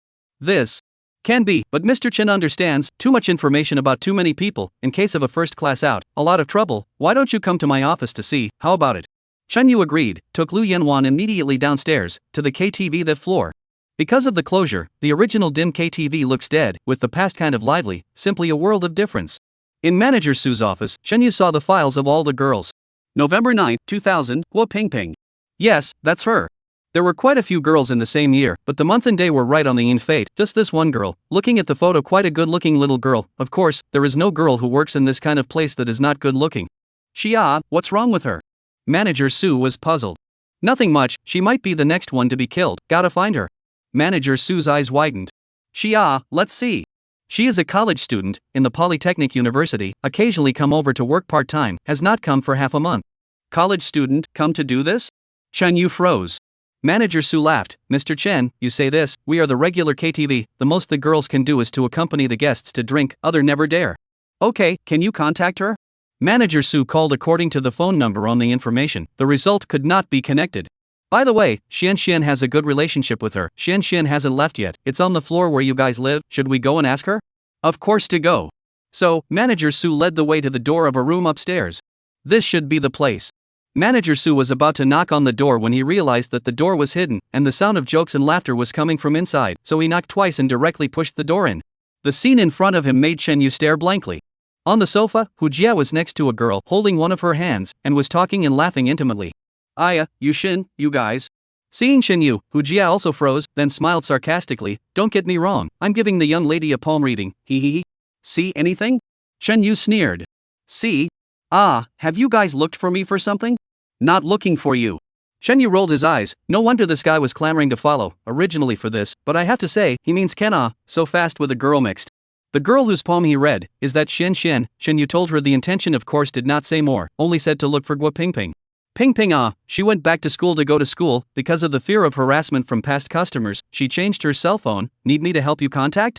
[SPEAKER 2] This can be, but Mr. Chen understands, too much information about too many people, in case of a first class out, a lot of trouble, why don't you come to my office to see, how about it? Shen Yu agreed, took Lu Yanwan immediately downstairs, to the KTV that floor. Because of the closure, the original dim KTV looks dead, with the past kind of lively, simply a world of difference. In Manager Su's office, Shen Yu saw the files of all the girls. November 9, 2000, Hua Pingping. Yes, that's her. There were quite a few girls in the same year, but the month and day were right on the in fate. Just this one girl. Looking at the photo, quite a good looking little girl. Of course, there is no girl who works in this kind of place that is not good looking. Xia, what's wrong with her? Manager Su was puzzled. Nothing much, she might be the next one to be killed, gotta find her. Manager Su's eyes widened. Xia, let's see. She is a college student, in the Polytechnic University, occasionally come over to work part-time, has not come for half a month. College student, come to do this? Chen Yu froze. Manager Su laughed. Mr. Chen, you say this, we are the regular KTV, the most the girls can do is to accompany the guests to drink, other never dare. Okay, can you contact her? Manager Su called according to the phone number on the information, the result could not be connected. By the way, Xian has a good relationship with her. Xian hasn't left yet. It's on the floor where you guys live. Should we go and ask her? Of course to go. So, Manager Su led the way to the door of a room upstairs. This should be the place. Manager Su was about to knock on the door when he realized that the door was hidden, and the sound of jokes and laughter was coming from inside, so he knocked twice and directly pushed the door in. The scene in front of him made Chen Yu stare blankly. On the sofa, Hu Jia was next to a girl, holding one of her hands, and was talking and laughing intimately. Aya, Yushin, you guys. Seeing Chen Yu, Hu Jia also froze, then smiled sarcastically. Don't get me wrong, I'm giving the young lady a palm reading, hee. See anything? Chen Yu sneered. See? Ah, have you guys looked for me for something? Not looking for you. Chen Yu rolled his eyes. No wonder this guy was clamoring to follow, originally for this, but I have to say, he means Ken so fast with a girl mixed. The girl whose poem he read, is that Chen Yu told her the intention of course did not say more, only said to look for Gua Pingping. Pingping she went back to school to go to school, because of the fear of harassment from past customers, she changed her cell phone. Need me to help you contact?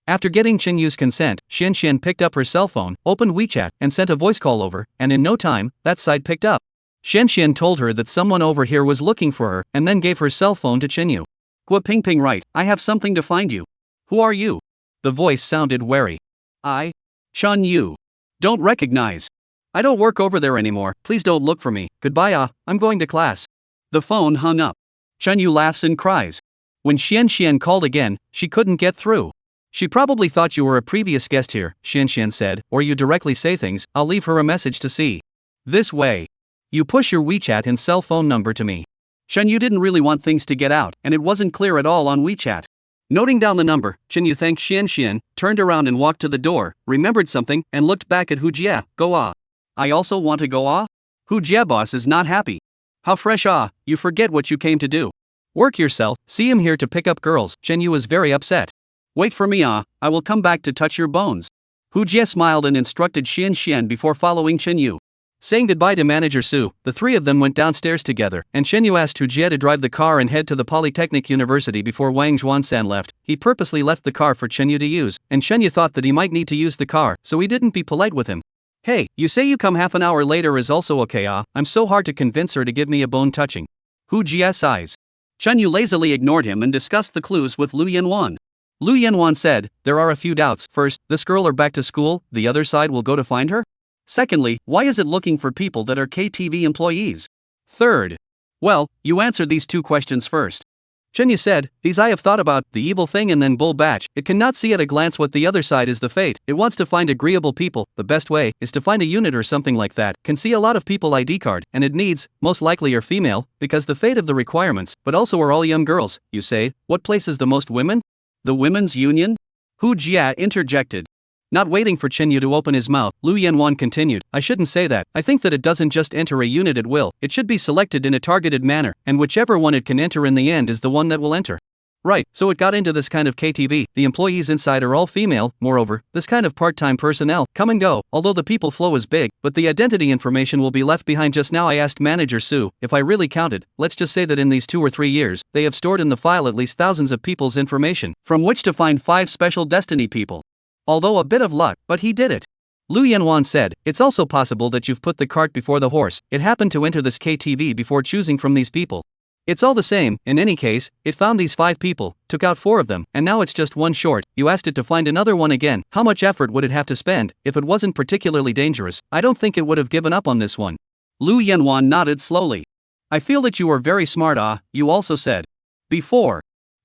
[SPEAKER 2] After getting Chen Yu's consent, Xian picked up her cell phone, opened WeChat, and sent a voice call over, and in no time, that side picked up. Xian told her that someone over here was looking for her, and then gave her cell phone to Chen Yu. Gua Pingping right, I have something to find you. Who are you? The voice sounded wary. I? Chen Yu. Don't recognize. I don't work over there anymore, please don't look for me, goodbye I'm going to class. The phone hung up. Chen Yu laughs and cries. When Xian called again, she couldn't get through. She probably thought you were a previous guest here, Xian said, or you directly say things, I'll leave her a message to see. This way. You push your WeChat and cell phone number to me. Chen Yu didn't really want things to get out, and it wasn't clear at all on WeChat. Noting down the number, Chen Yu thanked Xian, turned around and walked to the door, remembered something, and looked back at Hu Jia. Go I also want to go Hu Jia boss is not happy. How fresh you forget what you came to do. Work yourself, see him here to pick up girls. Chen Yu was very upset. Wait for me I will come back to touch your bones. Hu Jia smiled and instructed Xian before following Chen Yu. Saying goodbye to Manager Su, the three of them went downstairs together, and Chen Yu asked Hu Jia to drive the car and head to the Polytechnic University before Wang Zhuansan left. He purposely left the car for Chen Yu to use, and Chen Yu thought that he might need to use the car, so he didn't be polite with him. Hey, you say you come half an hour later is also okay I'm so hard to convince her to give me a bone touching. Hu Jia sighs. Chen Yu lazily ignored him and discussed the clues with Lu Yanwan. Lu Yanwan said, there are a few doubts. First, this girl are back to school, the other side will go to find her? Secondly, why is it looking for people that are KTV employees? Third, well, you answered these two questions first. Chen Yu said, these I have thought about, the evil thing and then bull batch, it cannot see at a glance what the other side is the fate, it wants to find agreeable people, the best way, is to find a unit or something like that, can see a lot of people ID card, and it needs, most likely are female, because the fate of the requirements, but also are all young girls, you say, what places the most women? The women's union? Hu Jia interjected. Not waiting for Chen Yu to open his mouth, Lu Yanwan continued, I shouldn't say that, I think that it doesn't just enter a unit at will, it should be selected in a targeted manner, and whichever one it can enter in the end is the one that will enter. Right, so it got into this kind of KTV, the employees inside are all female, moreover, this kind of part-time personnel, come and go, although the people flow is big, but the identity information will be left behind. Just now I asked Manager Su, if I really counted, let's just say that in these 2 or 3 years, they have stored in the file at least thousands of people's information, from which to find 5 special destiny people. Although a bit of luck, but he did it. Lu Yanwan said, it's also possible that you've put the cart before the horse, it happened to enter this KTV before choosing from these people. It's all the same, in any case, it found these 5 people, took out 4 of them, and now it's just 1 short, you asked it to find another one again, how much effort would it have to spend? If it wasn't particularly dangerous, I don't think it would have given up on this one. Lu Yanwan nodded slowly. I feel that you are very smart you also said. Before.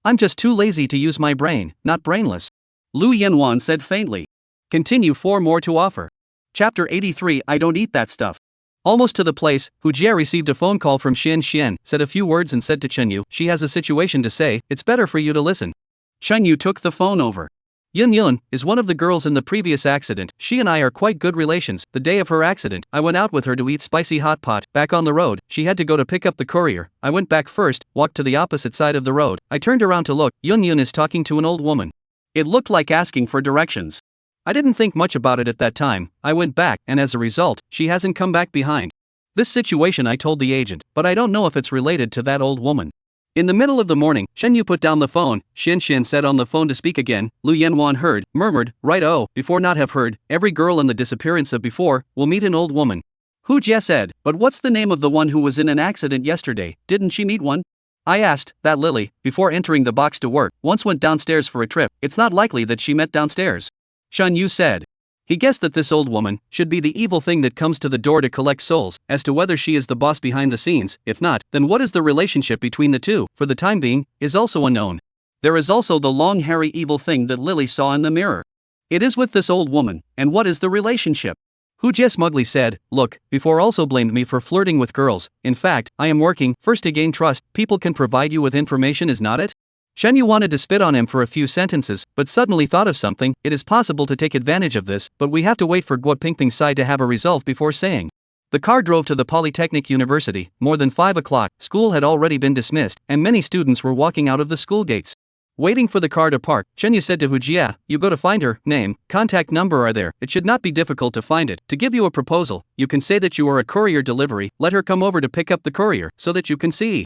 [SPEAKER 2] I'm just too lazy to use my brain, not brainless. Lu Yanwan said faintly. Continue 4 more to offer. Chapter 83 I don't eat that stuff. Almost to the place, Hu Jie received a phone call from Xian, said a few words and said to Chen Yu, she has a situation to say, it's better for you to listen. Chen Yu took the phone over. Yun is one of the girls in the previous accident. She and I are quite good relations. The day of her accident, I went out with her to eat spicy hot pot. Back on the road, she had to go to pick up the courier. I went back first, walked to the opposite side of the road. I turned around to look. Yun is talking to an old woman. It looked like asking for directions. I didn't think much about it at that time. I went back, and as a result, she hasn't come back behind. This situation I told the agent, but I don't know if it's related to that old woman. In the middle of the morning, Chen Yu put down the phone. Xian said on the phone to speak again. Lu Yanwan heard, murmured, right oh, before not have heard, every girl in the disappearance of before, will meet an old woman. Hu Jie said, but what's the name of the one who was in an accident yesterday, didn't she meet one? I asked, that Lily, before entering the box to work, once went downstairs for a trip, it's not likely that she met downstairs. Shan Yu said. He guessed that this old woman should be the evil thing that comes to the door to collect souls. As to whether she is the boss behind the scenes, if not, then what is the relationship between the two, for the time being, is also unknown. There is also the long hairy evil thing that Lily saw in the mirror. It is with this old woman, and what is the relationship? Hu Jie smugly said, look, before also blamed me for flirting with girls. In fact, I am working first to gain trust. People can provide you with information, is not it? Shen Yu wanted to spit on him for a few sentences, but suddenly thought of something. It is possible to take advantage of this, but we have to wait for Guo Pingping's side to have a result before saying. The car drove to the Polytechnic University. More than 5 o'clock, school had already been dismissed, and many students were walking out of the school gates. Waiting for the car to park, Chen Yu said to Hu Jie, you go to find her, name, contact number are there, it should not be difficult to find it. To give you a proposal, you can say that you are a courier delivery, let her come over to pick up the courier, so that you can see.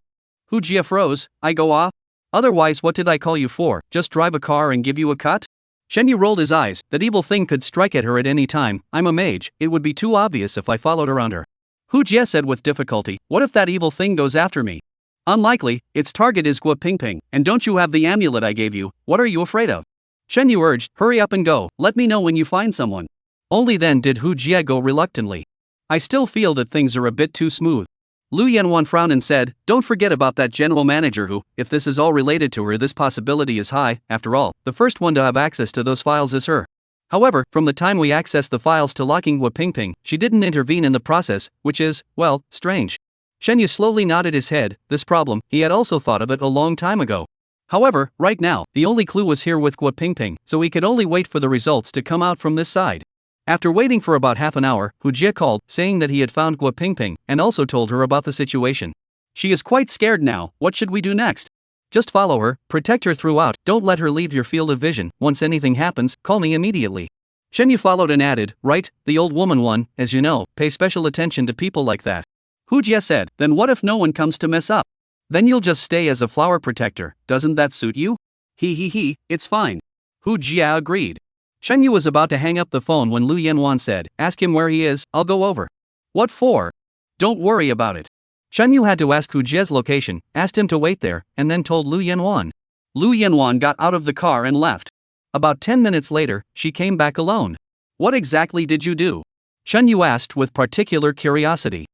[SPEAKER 2] Hu Jie froze, I go off? Otherwise what did I call you for, just drive a car and give you a cut? Shen Yu rolled his eyes, that evil thing could strike at her at any time, I'm a mage, it would be too obvious if I followed around her. Hu Jie said with difficulty, what if that evil thing goes after me? Unlikely, its target is Guo Pingping, and don't you have the amulet I gave you, what are you afraid of? Shen Yu urged, hurry up and go, let me know when you find someone. Only then did Hu Jie go reluctantly. I still feel that things are a bit too smooth. Lu Yanwan frowned and said, don't forget about that general manager who, if this is all related to her, this possibility is high. After all, the first one to have access to those files is her. However, from the time we accessed the files to locking Guo Pingping, she didn't intervene in the process, which is, well, strange. Shen Yu slowly nodded his head. This problem, he had also thought of it a long time ago. However, right now, the only clue was here with Guo Pingping, so he could only wait for the results to come out from this side. After waiting for about half an hour, Hu Jie called, saying that he had found Guo Pingping, and also told her about the situation. She is quite scared now, what should we do next? Just follow her, protect her throughout, don't let her leave your field of vision, once anything happens, call me immediately. Shen Yu followed and added, right, the old woman one, as you know, pay special attention to people like that. Hu Jie said, then what if no one comes to mess up? Then you'll just stay as a flower protector, doesn't that suit you? It's fine. Hu Jie agreed. Shen Yu was about to hang up the phone when Lu Yanwan said, ask him where he is, I'll go over. What for? Don't worry about it. Shen Yu had to ask Hu Jie's location, asked him to wait there, and then told Lu Yanwan. Lu Yanwan got out of the car and left. About 10 minutes later, she came back alone. What exactly did you do? Shen Yu asked with particular curiosity.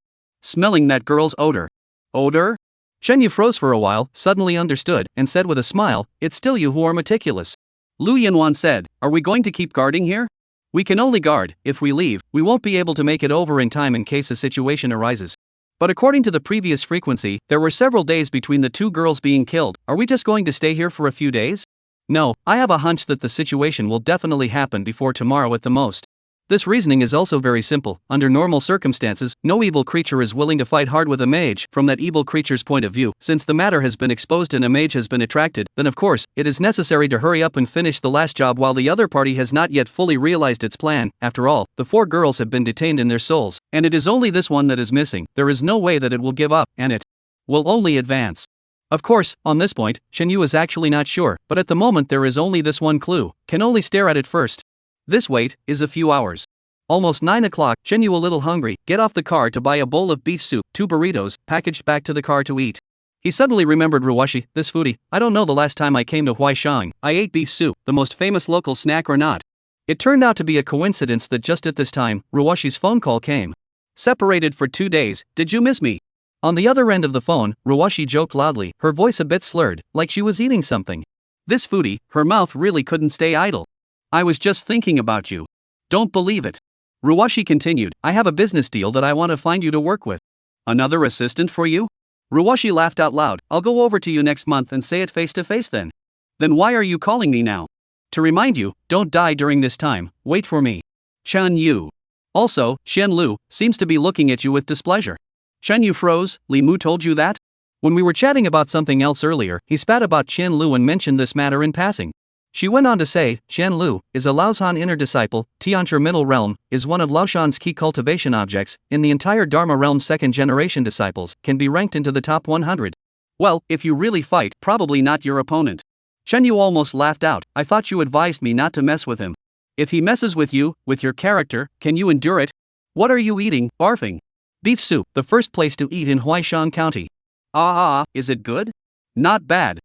[SPEAKER 2] Smelling that girl's odor. Odor? Shen Yu froze for a while, suddenly understood, and said with a smile, it's still you who are meticulous. Lu Yanwan said, are we going to keep guarding here? We can only guard. If we leave, we won't be able to make it over in time in case a situation arises. But according to the previous frequency, there were several days between the two girls being killed. Are we just going to stay here for a few days? No, I have a hunch that the situation will definitely happen before tomorrow at the most. This reasoning is also very simple. Under normal circumstances, no evil creature is willing to fight hard with a mage. From that evil creature's point of view, since the matter has been exposed and a mage has been attracted, then of course, it is necessary to hurry up and finish the last job while the other party has not yet fully realized its plan. After all, the 4 girls have been detained in their souls, and it is only this one that is missing. There is no way that it will give up, and it will only advance. Of course, on this point, Shen Yu is actually not sure, but at the moment there is only this one clue, can only stare at it first. This wait is a few hours. Almost 9 o'clock, Shen Yu a little hungry, get off the car to buy a bowl of beef soup, 2 burritos, packaged back to the car to eat. He suddenly remembered Ruwashi, this foodie, I don't know the last time I came to Huaishang, I ate beef soup, the most famous local snack or not. It turned out to be a coincidence that just at this time, Ruwashi's phone call came. Separated for 2 days, did you miss me? On the other end of the phone, Ruwashi joked loudly, her voice a bit slurred, like she was eating something. This foodie, her mouth really couldn't stay idle. I was just thinking about you. Don't believe it. Ruwashi continued, I have a business deal that I want to find you to work with. Another assistant for you? Ruwashi laughed out loud. I'll go over to you next month and say it face to face then. Then why are you calling me now? To remind you, don't die during this time, wait for me. Chan Yu. Also, Shen Lu seems to be looking at you with displeasure. Shen Yu froze. Li Mu told you that? When we were chatting about something else earlier, he spat about Chen Lu and mentioned this matter in passing. She went on to say, Chen Lu is a Laoshan inner disciple, Tiancher middle realm, is one of Laoshan's key cultivation objects, in the entire Dharma realm second generation disciples, can be ranked into the top 100. Well, if you really fight, probably not your opponent. Shen Yu almost laughed out, I thought you advised me not to mess with him. If he messes with you, with your character, can you endure it? What are you eating, barfing? Beef soup, the first place to eat in Huaishan County. Is it good? Not bad.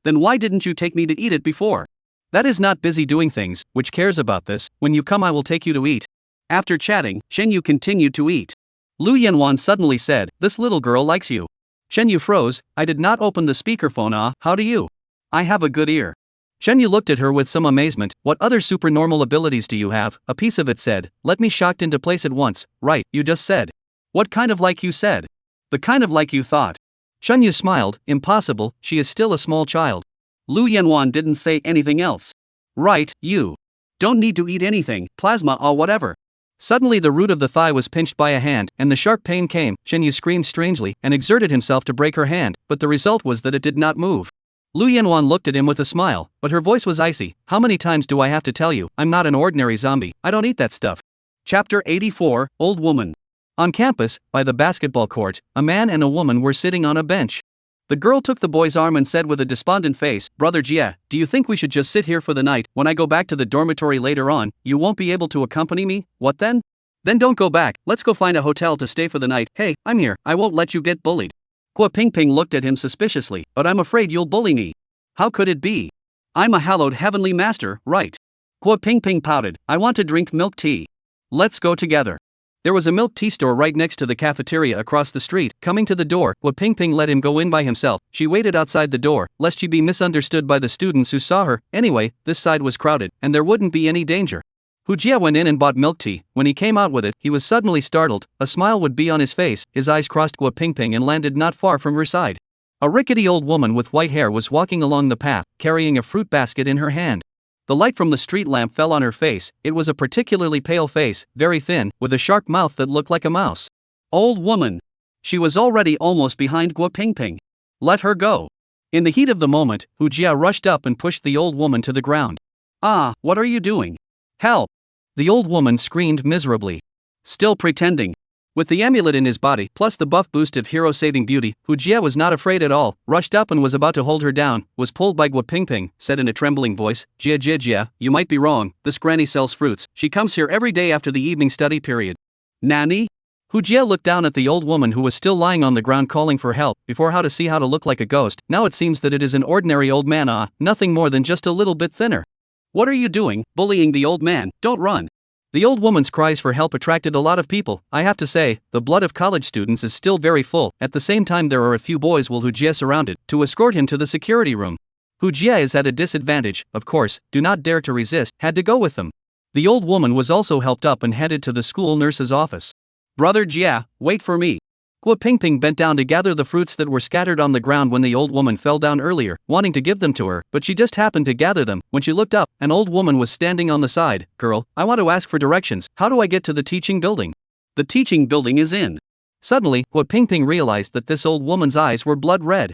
[SPEAKER 2] Then why didn't you take me to eat it before? That is not busy doing things, which cares about this, when you come I will take you to eat. After chatting, Shen Yu continued to eat. Lu Yanwan suddenly said, this little girl likes you. Shen Yu froze, I did not open the speakerphone. How do you? I have a good ear. Shen Yu looked at her with some amazement, what other supernormal abilities do you have? A piece of it said, let me shocked into place at once, right, you just said. What kind of like you said? The kind of like you thought. Shen Yu smiled, impossible, she is still a small child. Lu Yanwan didn't say anything else. Right, you. Don't need to eat anything, plasma or whatever. Suddenly the root of the thigh was pinched by a hand, and the sharp pain came. Shen Yu screamed strangely, and exerted himself to break her hand, but the result was that it did not move. Lu Yanwan looked at him with a smile, but her voice was icy. How many times do I have to tell you, I'm not an ordinary zombie, I don't eat that stuff. Chapter 84, Old Woman. On campus, by the basketball court, a man and a woman were sitting on a bench. The girl took the boy's arm and said with a despondent face, Brother Jia, do you think we should just sit here for the night? When I go back to the dormitory later on, you won't be able to accompany me? What then? Then don't go back, let's go find a hotel to stay for the night. Hey, I'm here, I won't let you get bullied. Guo Pingping looked at him suspiciously, but I'm afraid you'll bully me. How could it be? I'm a hallowed heavenly master, right? Guo Pingping pouted, I want to drink milk tea. Let's go together. There was a milk tea store right next to the cafeteria across the street. Coming to the door, Guo Pingping let him go in by himself. She waited outside the door, lest she be misunderstood by the students who saw her. Anyway, this side was crowded, and there wouldn't be any danger. Hu Jia went in and bought milk tea. When he came out with it, he was suddenly startled. A smile would be on his face. His eyes crossed Guo Pingping and landed not far from her side. A rickety old woman with white hair was walking along the path, carrying a fruit basket in her hand. The light from the street lamp fell on her face. It was a particularly pale face, very thin, with a sharp mouth that looked like a mouse. Old woman. She was already almost behind Guo Pingping. Let her go. In the heat of the moment, Hu Jia rushed up and pushed the old woman to the ground. What are you doing? Help! The old woman screamed miserably. Still pretending. With the amulet in his body, plus the buff boost of hero-saving beauty, Hu Jia was not afraid at all, rushed up and was about to hold her down, was pulled by Guo Pingping, said in a trembling voice, Jia, you might be wrong, this granny sells fruits, she comes here every day after the evening study period. Nani? Hu Jia looked down at the old woman who was still lying on the ground calling for help, before how to see how to look like a ghost. Now it seems that it is an ordinary old man, nothing more than just a little bit thinner. What are you doing, bullying the old man? Don't run. The old woman's cries for help attracted a lot of people. I have to say, the blood of college students is still very full. At the same time there are a few boys Hu Jia surrounded, to escort him to the security room. Hu Jia is at a disadvantage, of course, do not dare to resist, had to go with them. The old woman was also helped up and headed to the school nurse's office. Brother Jia, wait for me. Guo Pingping bent down to gather the fruits that were scattered on the ground when the old woman fell down earlier, wanting to give them to her, but she just happened to gather them. When she looked up, an old woman was standing on the side. Girl, I want to ask for directions. How do I get to the teaching building? The teaching building is in. Suddenly, Guo Pingping realized that this old woman's eyes were blood red.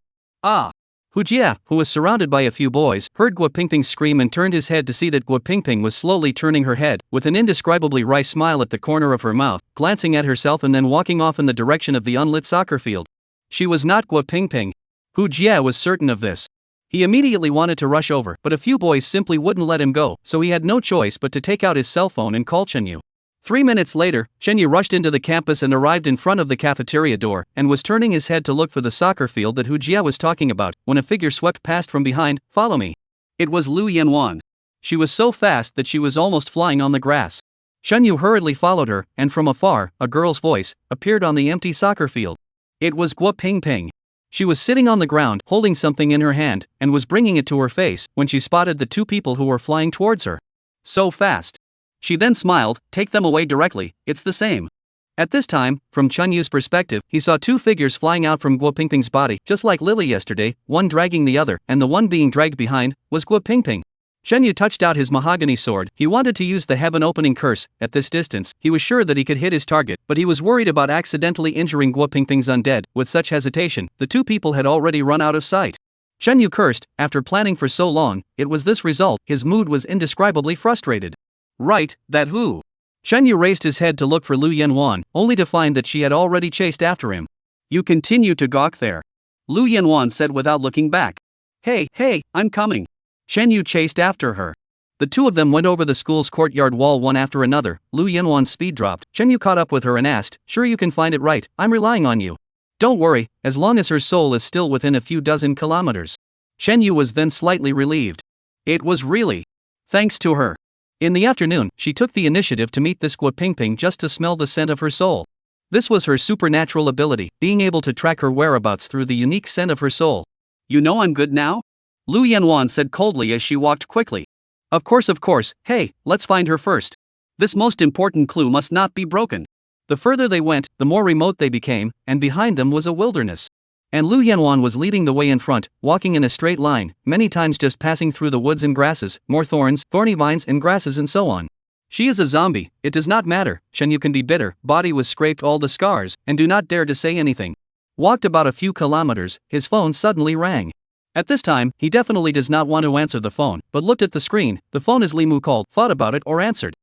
[SPEAKER 2] Hu Jia, who was surrounded by a few boys, heard Guo Pingping scream and turned his head to see that Guo Pingping was slowly turning her head, with an indescribably wry smile at the corner of her mouth, glancing at herself and then walking off in the direction of the unlit soccer field. She was not Guo Pingping. Hu Jia was certain of this. He immediately wanted to rush over, but a few boys simply wouldn't let him go, so he had no choice but to take out his cell phone and call Chen Yu. 3 minutes later, Chen Yu rushed into the campus and arrived in front of the cafeteria door, and was turning his head to look for the soccer field that Hu Jia was talking about, when a figure swept past from behind. Follow me. It was Lu Yanwan. She was so fast that she was almost flying on the grass. Shen Yu hurriedly followed her, and from afar, a girl's voice appeared on the empty soccer field. It was Guo Pingping. She was sitting on the ground, holding something in her hand, and was bringing it to her face, when she spotted the two people who were flying towards her. So fast. She then smiled, take them away directly, it's the same. At this time, from Chun Yu's perspective, he saw two figures flying out from Guo Pingping's body, just like Lily yesterday, one dragging the other, and the one being dragged behind was Guo Pingping. Shen Yu touched out his mahogany sword. He wanted to use the heaven-opening curse. At this distance, he was sure that he could hit his target, but he was worried about accidentally injuring Guo Pingping's undead. With such hesitation, the two people had already run out of sight. Shen Yu cursed. After planning for so long, it was this result. His mood was indescribably frustrated. Right, that who? Shen Yu raised his head to look for Lu Yanwan, only to find that she had already chased after him. You continue to gawk there. Lu Yanwan said without looking back. Hey, I'm coming. Shen Yu chased after her. The two of them went over the school's courtyard wall one after another. Lu Yanwan's speed dropped. Shen Yu caught up with her and asked, sure you can find it right, I'm relying on you. Don't worry, as long as her soul is still within a few dozen kilometers. Shen Yu was then slightly relieved. It was really thanks to her. In the afternoon, she took the initiative to meet this Guo Pingping just to smell the scent of her soul. This was her supernatural ability, being able to track her whereabouts through the unique scent of her soul. You know I'm good now? Lu Yanwan said coldly as she walked quickly. Of course, hey, let's find her first. This most important clue must not be broken. The further they went, the more remote they became, and behind them was a wilderness. And Lu Yanwan was leading the way in front, walking in a straight line, many times just passing through the woods and grasses, more thorns, thorny vines and grasses and so on. She is a zombie, it does not matter. Shen Yu can be bitter, body was scraped all the scars, and do not dare to say anything. Walked about a few kilometers, his phone suddenly rang. At this time, he definitely does not want to answer the phone, but looked at the screen. The phone as Li Mu called, thought about it or answered.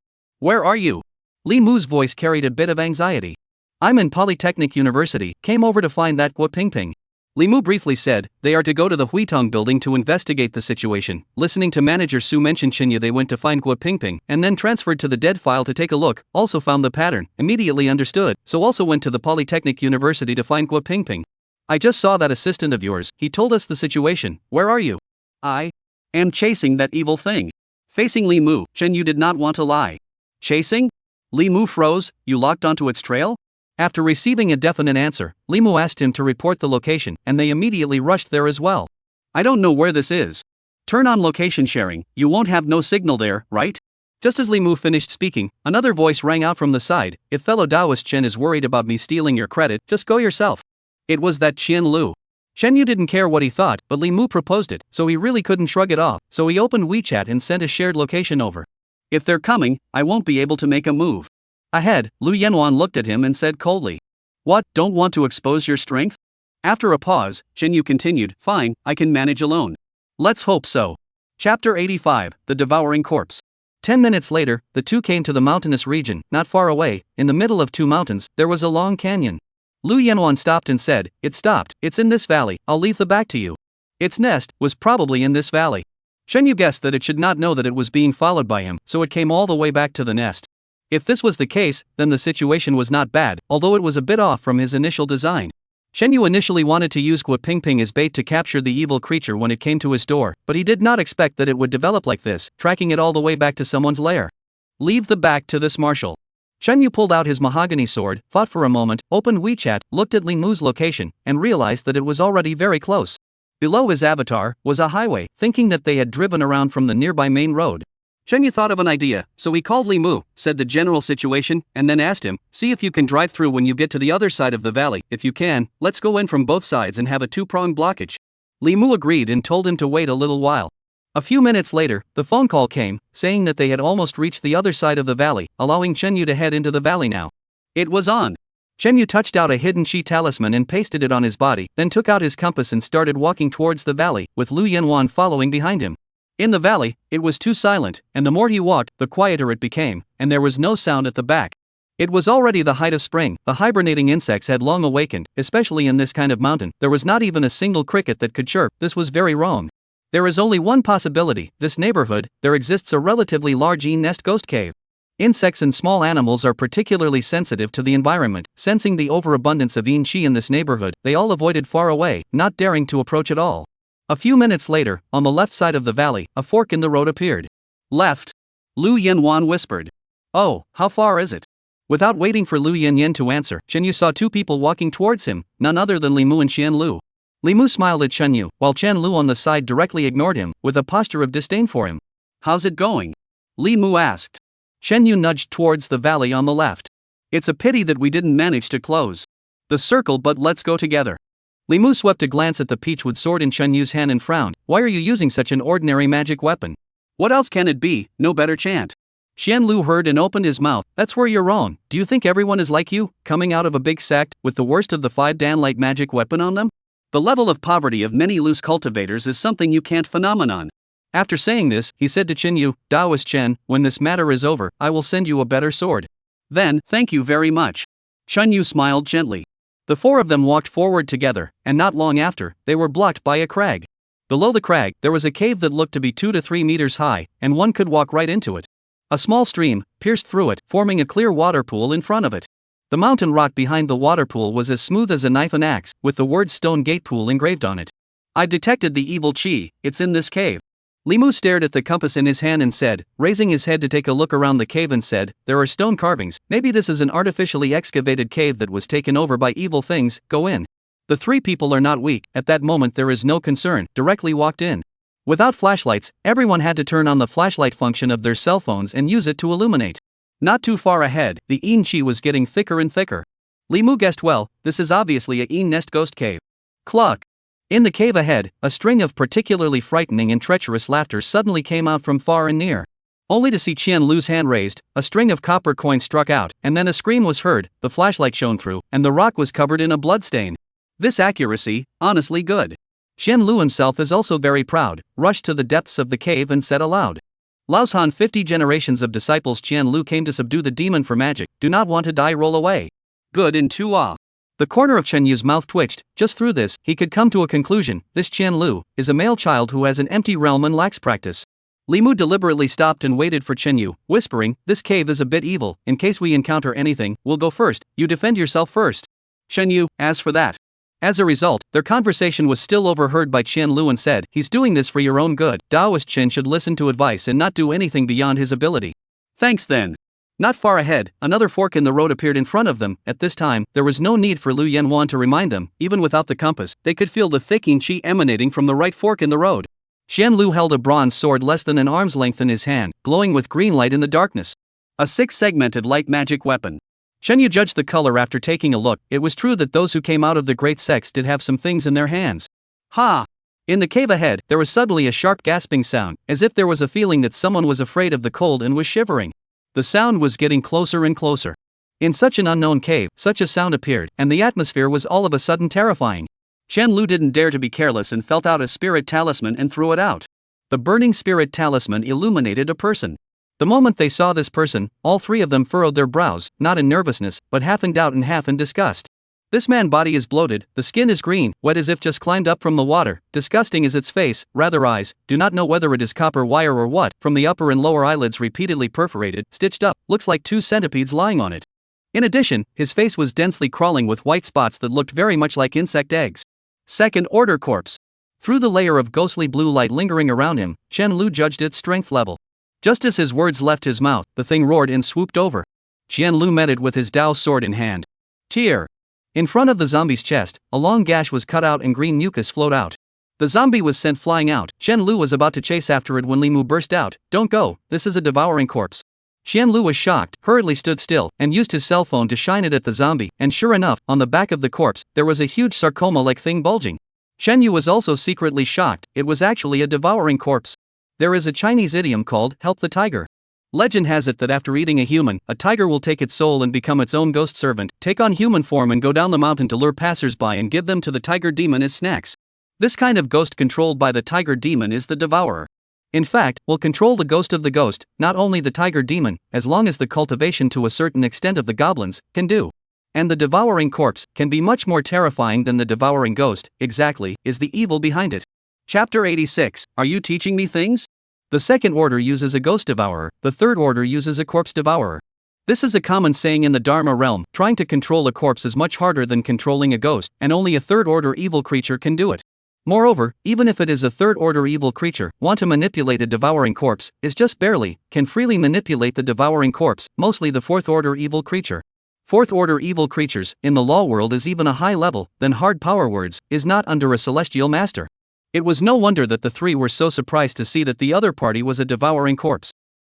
[SPEAKER 2] Where are you? Li Mu's voice carried a bit of anxiety. I'm in Polytechnic University, came over to find that Guo Pingping. Li Mu briefly said, they are to go to the Huitong building to investigate the situation. Listening to manager Su mention Shen Yu, they went to find Guo Pingping, and then transferred to the dead file to take a look, also found the pattern, immediately understood, so also went to the Polytechnic University to find Guo Pingping. I just saw that assistant of yours, he told us the situation, where are you? I am chasing that evil thing. Facing Li Mu, Shen Yu did not want to lie. Chasing? Li Mu froze, you locked onto its trail? After receiving a definite answer, Li Mu asked him to report the location, and they immediately rushed there as well. I don't know where this is. Turn on location sharing, you won't have no signal there, right? Just as Li Mu finished speaking, another voice rang out from the side, if fellow Taoist Chen is worried about me stealing your credit, just go yourself. It was that Qian Lu. Shen Yu didn't care what he thought, but Li Mu proposed it, so he really couldn't shrug it off, so he opened WeChat and sent a shared location over. If they're coming, I won't be able to make a move. Ahead, Lu Yanwan looked at him and said coldly. What, don't want to expose your strength? After a pause, Shen Yu continued, fine, I can manage alone. Let's hope so. Chapter 85, The Devouring Corpse. 10 minutes later, the two came to the mountainous region, not far away, in the middle of two mountains, there was a long canyon. Lu Yanwan stopped and said, it stopped, it's in this valley, I'll leave the back to you. Its nest was probably in this valley. Shen Yu guessed that it should not know that it was being followed by him, so it came all the way back to the nest. If this was the case, then the situation was not bad, although it was a bit off from his initial design. Shen Yu initially wanted to use Guo Pingping as bait to capture the evil creature when it came to his door, but he did not expect that it would develop like this, tracking it all the way back to someone's lair. Leave the back to this marshal. Shen Yu pulled out his mahogany sword, thought for a moment, opened WeChat, looked at Li Mu's location, and realized that it was already very close. Below his avatar was a highway, thinking that they had driven around from the nearby main road. Shen Yu thought of an idea, so he called Li Mu, said the general situation, and then asked him, see if you can drive through when you get to the other side of the valley. If you can, let's go in from both sides and have a two-pronged blockage. Li Mu agreed and told him to wait a little while. A few minutes later, the phone call came, saying that they had almost reached the other side of the valley, allowing Shen Yu to head into the valley now. It was on. Shen Yu touched out a hidden Shi talisman and pasted it on his body, then took out his compass and started walking towards the valley, with Lu Yanwan following behind him. In the valley, it was too silent, and the more he walked, the quieter it became, and there was no sound at the back. It was already the height of spring, the hibernating insects had long awakened, especially in this kind of mountain, there was not even a single cricket that could chirp, this was very wrong. There is only one possibility, this neighborhood, there exists a relatively large nest ghost cave. Insects and small animals are particularly sensitive to the environment, sensing the overabundance of Qi in this neighborhood, they all avoided far away, not daring to approach at all. A few minutes later, on the left side of the valley, a fork in the road appeared. Left? Lu Yanwan whispered. Oh, how far is it? Without waiting for Lu Yanyan to answer, Shen Yu saw two people walking towards him, none other than Li Mu and Qian Lu. Li Mu smiled at Shen Yu, while Qian Lu on the side directly ignored him, with a posture of disdain for him. How's it going? Li Mu asked. Shen Yu nudged towards the valley on the left. It's a pity that we didn't manage to close the circle, but let's go together. Li Mu swept a glance at the peachwood sword in Shen Yu's hand and frowned. Why are you using such an ordinary magic weapon? What else can it be? No better chant. Xian Lu heard and opened his mouth. That's where you're wrong. Do you think everyone is like you, coming out of a big sect, with the worst of the 5-dan light magic weapon on them? The level of poverty of many loose cultivators is something you can't phenomenon. After saying this, he said to Qin Yu, Daoist Chen, when this matter is over, I will send you a better sword. Then, thank you very much. Chen Yu smiled gently. The four of them walked forward together, and not long after, they were blocked by a crag. Below the crag, there was a cave that looked to be 2 to 3 meters high, and one could walk right into it. A small stream pierced through it, forming a clear water pool in front of it. The mountain rock behind the water pool was as smooth as a knife and axe, with the words Stone Gate Pool engraved on it. I've detected the evil chi, it's in this cave. Li Mu stared at the compass in his hand and said, raising his head to take a look around the cave and said, there are stone carvings, maybe this is an artificially excavated cave that was taken over by evil things, go in. The 3 people are not weak, at that moment there is no concern, directly walked in. Without flashlights, everyone had to turn on the flashlight function of their cell phones and use it to illuminate. Not too far ahead, the Yin Chi was getting thicker and thicker. Li Mu guessed well, this is obviously a Yin Nest ghost cave. Cluck! In the cave ahead, a string of particularly frightening and treacherous laughter suddenly came out from far and near. Only to see Qian Lu's hand raised, a string of copper coins struck out, and then a scream was heard, the flashlight shone through, and the rock was covered in a bloodstain. This accuracy, honestly good. Qian Lu himself is also very proud, rushed to the depths of the cave and said aloud. Laoshan 50 generations of disciples Qian Lu came to subdue the demon for magic, do not want to die, roll away. Good in 2 The corner of Chen Yu's mouth twitched. Just through this, he could come to a conclusion. This Qian Lu is a male child who has an empty realm and lacks practice. Li Mu deliberately stopped and waited for Chen Yu, whispering, this cave is a bit evil, in case we encounter anything, we'll go first, you defend yourself first. Chen Yu, as for that. As a result, their conversation was still overheard by Qian Lu and said, he's doing this for your own good, Daoist Chen should listen to advice and not do anything beyond his ability. Thanks then. Not far ahead, another fork in the road appeared in front of them. At this time, there was no need for Lu Yanwan to remind them, even without the compass, they could feel the thick yin chi emanating from the right fork in the road. Xian Lu held a bronze sword less than an arm's length in his hand, glowing with green light in the darkness. A 6-segmented light magic weapon. Shen Yu judged the color after taking a look. It was true that those who came out of the great sects did have some things in their hands. Ha! In the cave ahead, there was suddenly a sharp gasping sound, as if there was a feeling that someone was afraid of the cold and was shivering. The sound was getting closer and closer. In such an unknown cave, such a sound appeared, and the atmosphere was all of a sudden terrifying. Qian Lu didn't dare to be careless and felt out a spirit talisman and threw it out. The burning spirit talisman illuminated a person. The moment they saw this person, all 3 of them furrowed their brows, not in nervousness, but half in doubt and half in disgust. This man's body is bloated, the skin is green, wet as if just climbed up from the water, disgusting is its face, rather eyes, do not know whether it is copper wire or what, from the upper and lower eyelids repeatedly perforated, stitched up, looks like 2 centipedes lying on it. In addition, his face was densely crawling with white spots that looked very much like insect eggs. Second-order corpse. Through the layer of ghostly blue light lingering around him, Chen Lu judged its strength level. Just as his words left his mouth, the thing roared and swooped over. Qian Lu met it with his Dao sword in hand. Tear. In front of the zombie's chest, a long gash was cut out and green mucus flowed out. The zombie was sent flying out. Chen Lu was about to chase after it when Li Mu burst out, don't go, this is a devouring corpse. Qian Lu was shocked, hurriedly stood still, and used his cell phone to shine it at the zombie, and sure enough, on the back of the corpse, there was a huge sarcoma-like thing bulging. Shen Yu was also secretly shocked, it was actually a devouring corpse. There is a Chinese idiom called, help the tiger. Legend has it that after eating a human, a tiger will take its soul and become its own ghost servant, take on human form and go down the mountain to lure passers-by and give them to the tiger demon as snacks. This kind of ghost controlled by the tiger demon is the devourer. In fact, will control the ghost of the ghost, not only the tiger demon, as long as the cultivation to a certain extent of the goblins, can do. And the devouring corpse can be much more terrifying than the devouring ghost, exactly, is the evil behind it. Chapter 86, Are you teaching me things? The second order uses a ghost devourer, the third order uses a corpse devourer. This is a common saying in the Dharma realm, trying to control a corpse is much harder than controlling a ghost, and only a third order evil creature can do it. Moreover, even if it is a third order evil creature, want to manipulate a devouring corpse, is just barely, can freely manipulate the devouring corpse, mostly the fourth order evil creature. Fourth order evil creatures, in the law world is even a high level, than hard power words, is not under a celestial master. It was no wonder that the 3 were so surprised to see that the other party was a devouring corpse.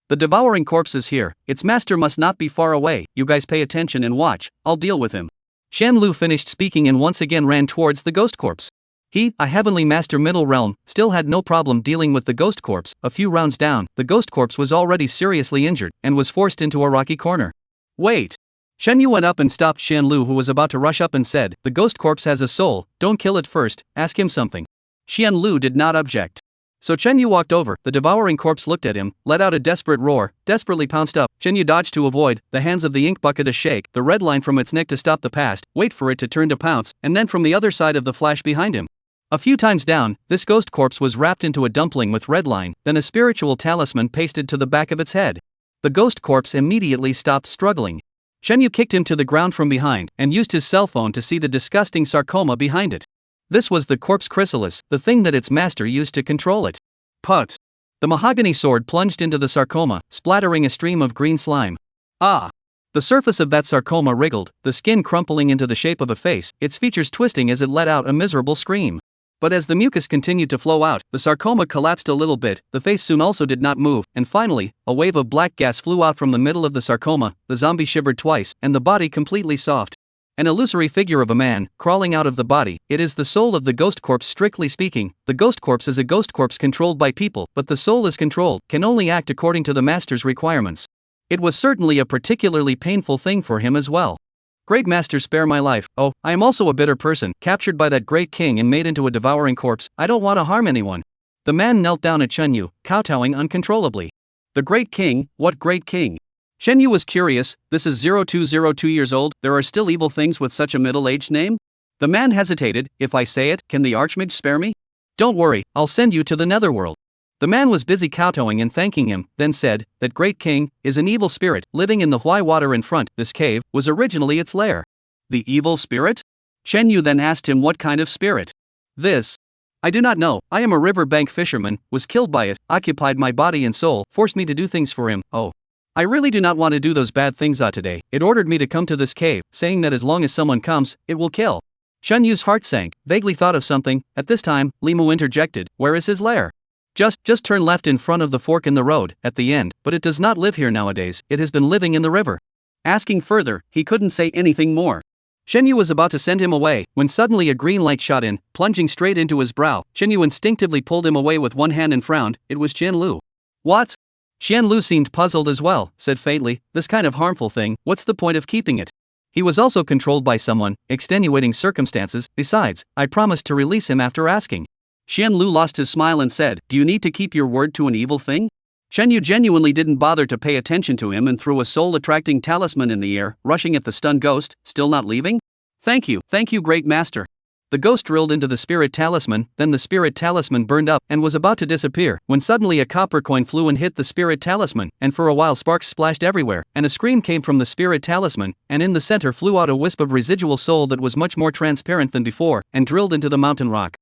[SPEAKER 2] The devouring corpse is here, its master must not be far away, you guys pay attention and watch, I'll deal with him. Shan Lu finished speaking and once again ran towards the ghost corpse. He, a heavenly master middle realm, still had no problem dealing with the ghost corpse. A few rounds down, the ghost corpse was already seriously injured and was forced into a rocky corner. Wait! Shen Yu went up and stopped Shan Lu, who was about to rush up, and said, "The ghost corpse has a soul, don't kill it first, ask him something." Shan Lu did not object. So Chen Yu walked over, the devouring corpse looked at him, let out a desperate roar, desperately pounced up. Chen Yu dodged to avoid, the hands of the ink bucket a shake, the red line from its neck to stop the past, wait for it to turn to pounce, and then from the other side of the flash behind him. A few times down, this ghost corpse was wrapped into a dumpling with red line, then a spiritual talisman pasted to the back of its head. The ghost corpse immediately stopped struggling. Shen Yu kicked him to the ground from behind, and used his cell phone to see the disgusting sarcoma behind it. This was the corpse chrysalis, the thing that its master used to control it. Put! The mahogany sword plunged into the sarcoma, splattering a stream of green slime. Ah! The surface of that sarcoma wriggled, the skin crumpling into the shape of a face, its features twisting as it let out a miserable scream. But as the mucus continued to flow out, the sarcoma collapsed a little bit, the face soon also did not move, and finally, a wave of black gas flew out from the middle of the sarcoma, the zombie shivered twice, and the body completely soft. An illusory figure of a man, crawling out of the body. It is the soul of the ghost corpse. Strictly speaking, the ghost corpse is a ghost corpse controlled by people, but the soul is controlled, can only act according to the master's requirements. It was certainly a particularly painful thing for him as well. Great master, spare my life. Oh, I am also a bitter person, captured by that great king and made into a devouring corpse. I don't want to harm anyone. The man knelt down at Chen Yu, kowtowing uncontrollably. The great king? What great king? Shen Yu was curious. This is 0202 years old, there are still evil things with such a middle-aged name? The man hesitated. If I say it, can the archmage spare me? Don't worry, I'll send you to the netherworld. The man was busy kowtowing and thanking him, then said, that great king is an evil spirit living in the Huai water in front. This cave was originally its lair. The evil spirit? Shen Yu then asked him what kind of spirit. This. I do not know, I am a riverbank fisherman, was killed by it, occupied my body and soul, forced me to do things for him. Oh. I really do not want to do those bad things today. It ordered me to come to this cave, saying that as long as someone comes, it will kill. Shen Yu's heart sank, vaguely thought of something. At this time, Limu interjected, where is his lair? Just turn left in front of the fork in the road, at the end, but it does not live here nowadays, it has been living in the river. Asking further, he couldn't say anything more. Shen Yu was about to send him away, when suddenly a green light shot in, plunging straight into his brow. Shen Yu instinctively pulled him away with one hand and frowned. It was Qian Lu. What? Qian Lu seemed puzzled as well, said faintly, this kind of harmful thing, what's the point of keeping it? He was also controlled by someone, extenuating circumstances, besides, I promised to release him after asking. Qian Lu lost his smile and said, do you need to keep your word to an evil thing? Shen Yu genuinely didn't bother to pay attention to him and threw a soul-attracting talisman in the air, rushing at the stunned ghost. Still not leaving? Thank you, great master. The ghost drilled into the spirit talisman, then the spirit talisman burned up and was about to disappear, when suddenly a copper coin flew and hit the spirit talisman, and for a while sparks splashed everywhere, and a scream came from the spirit talisman, and in the center flew out a wisp of residual soul that was much more transparent than before, and drilled into the mountain rock.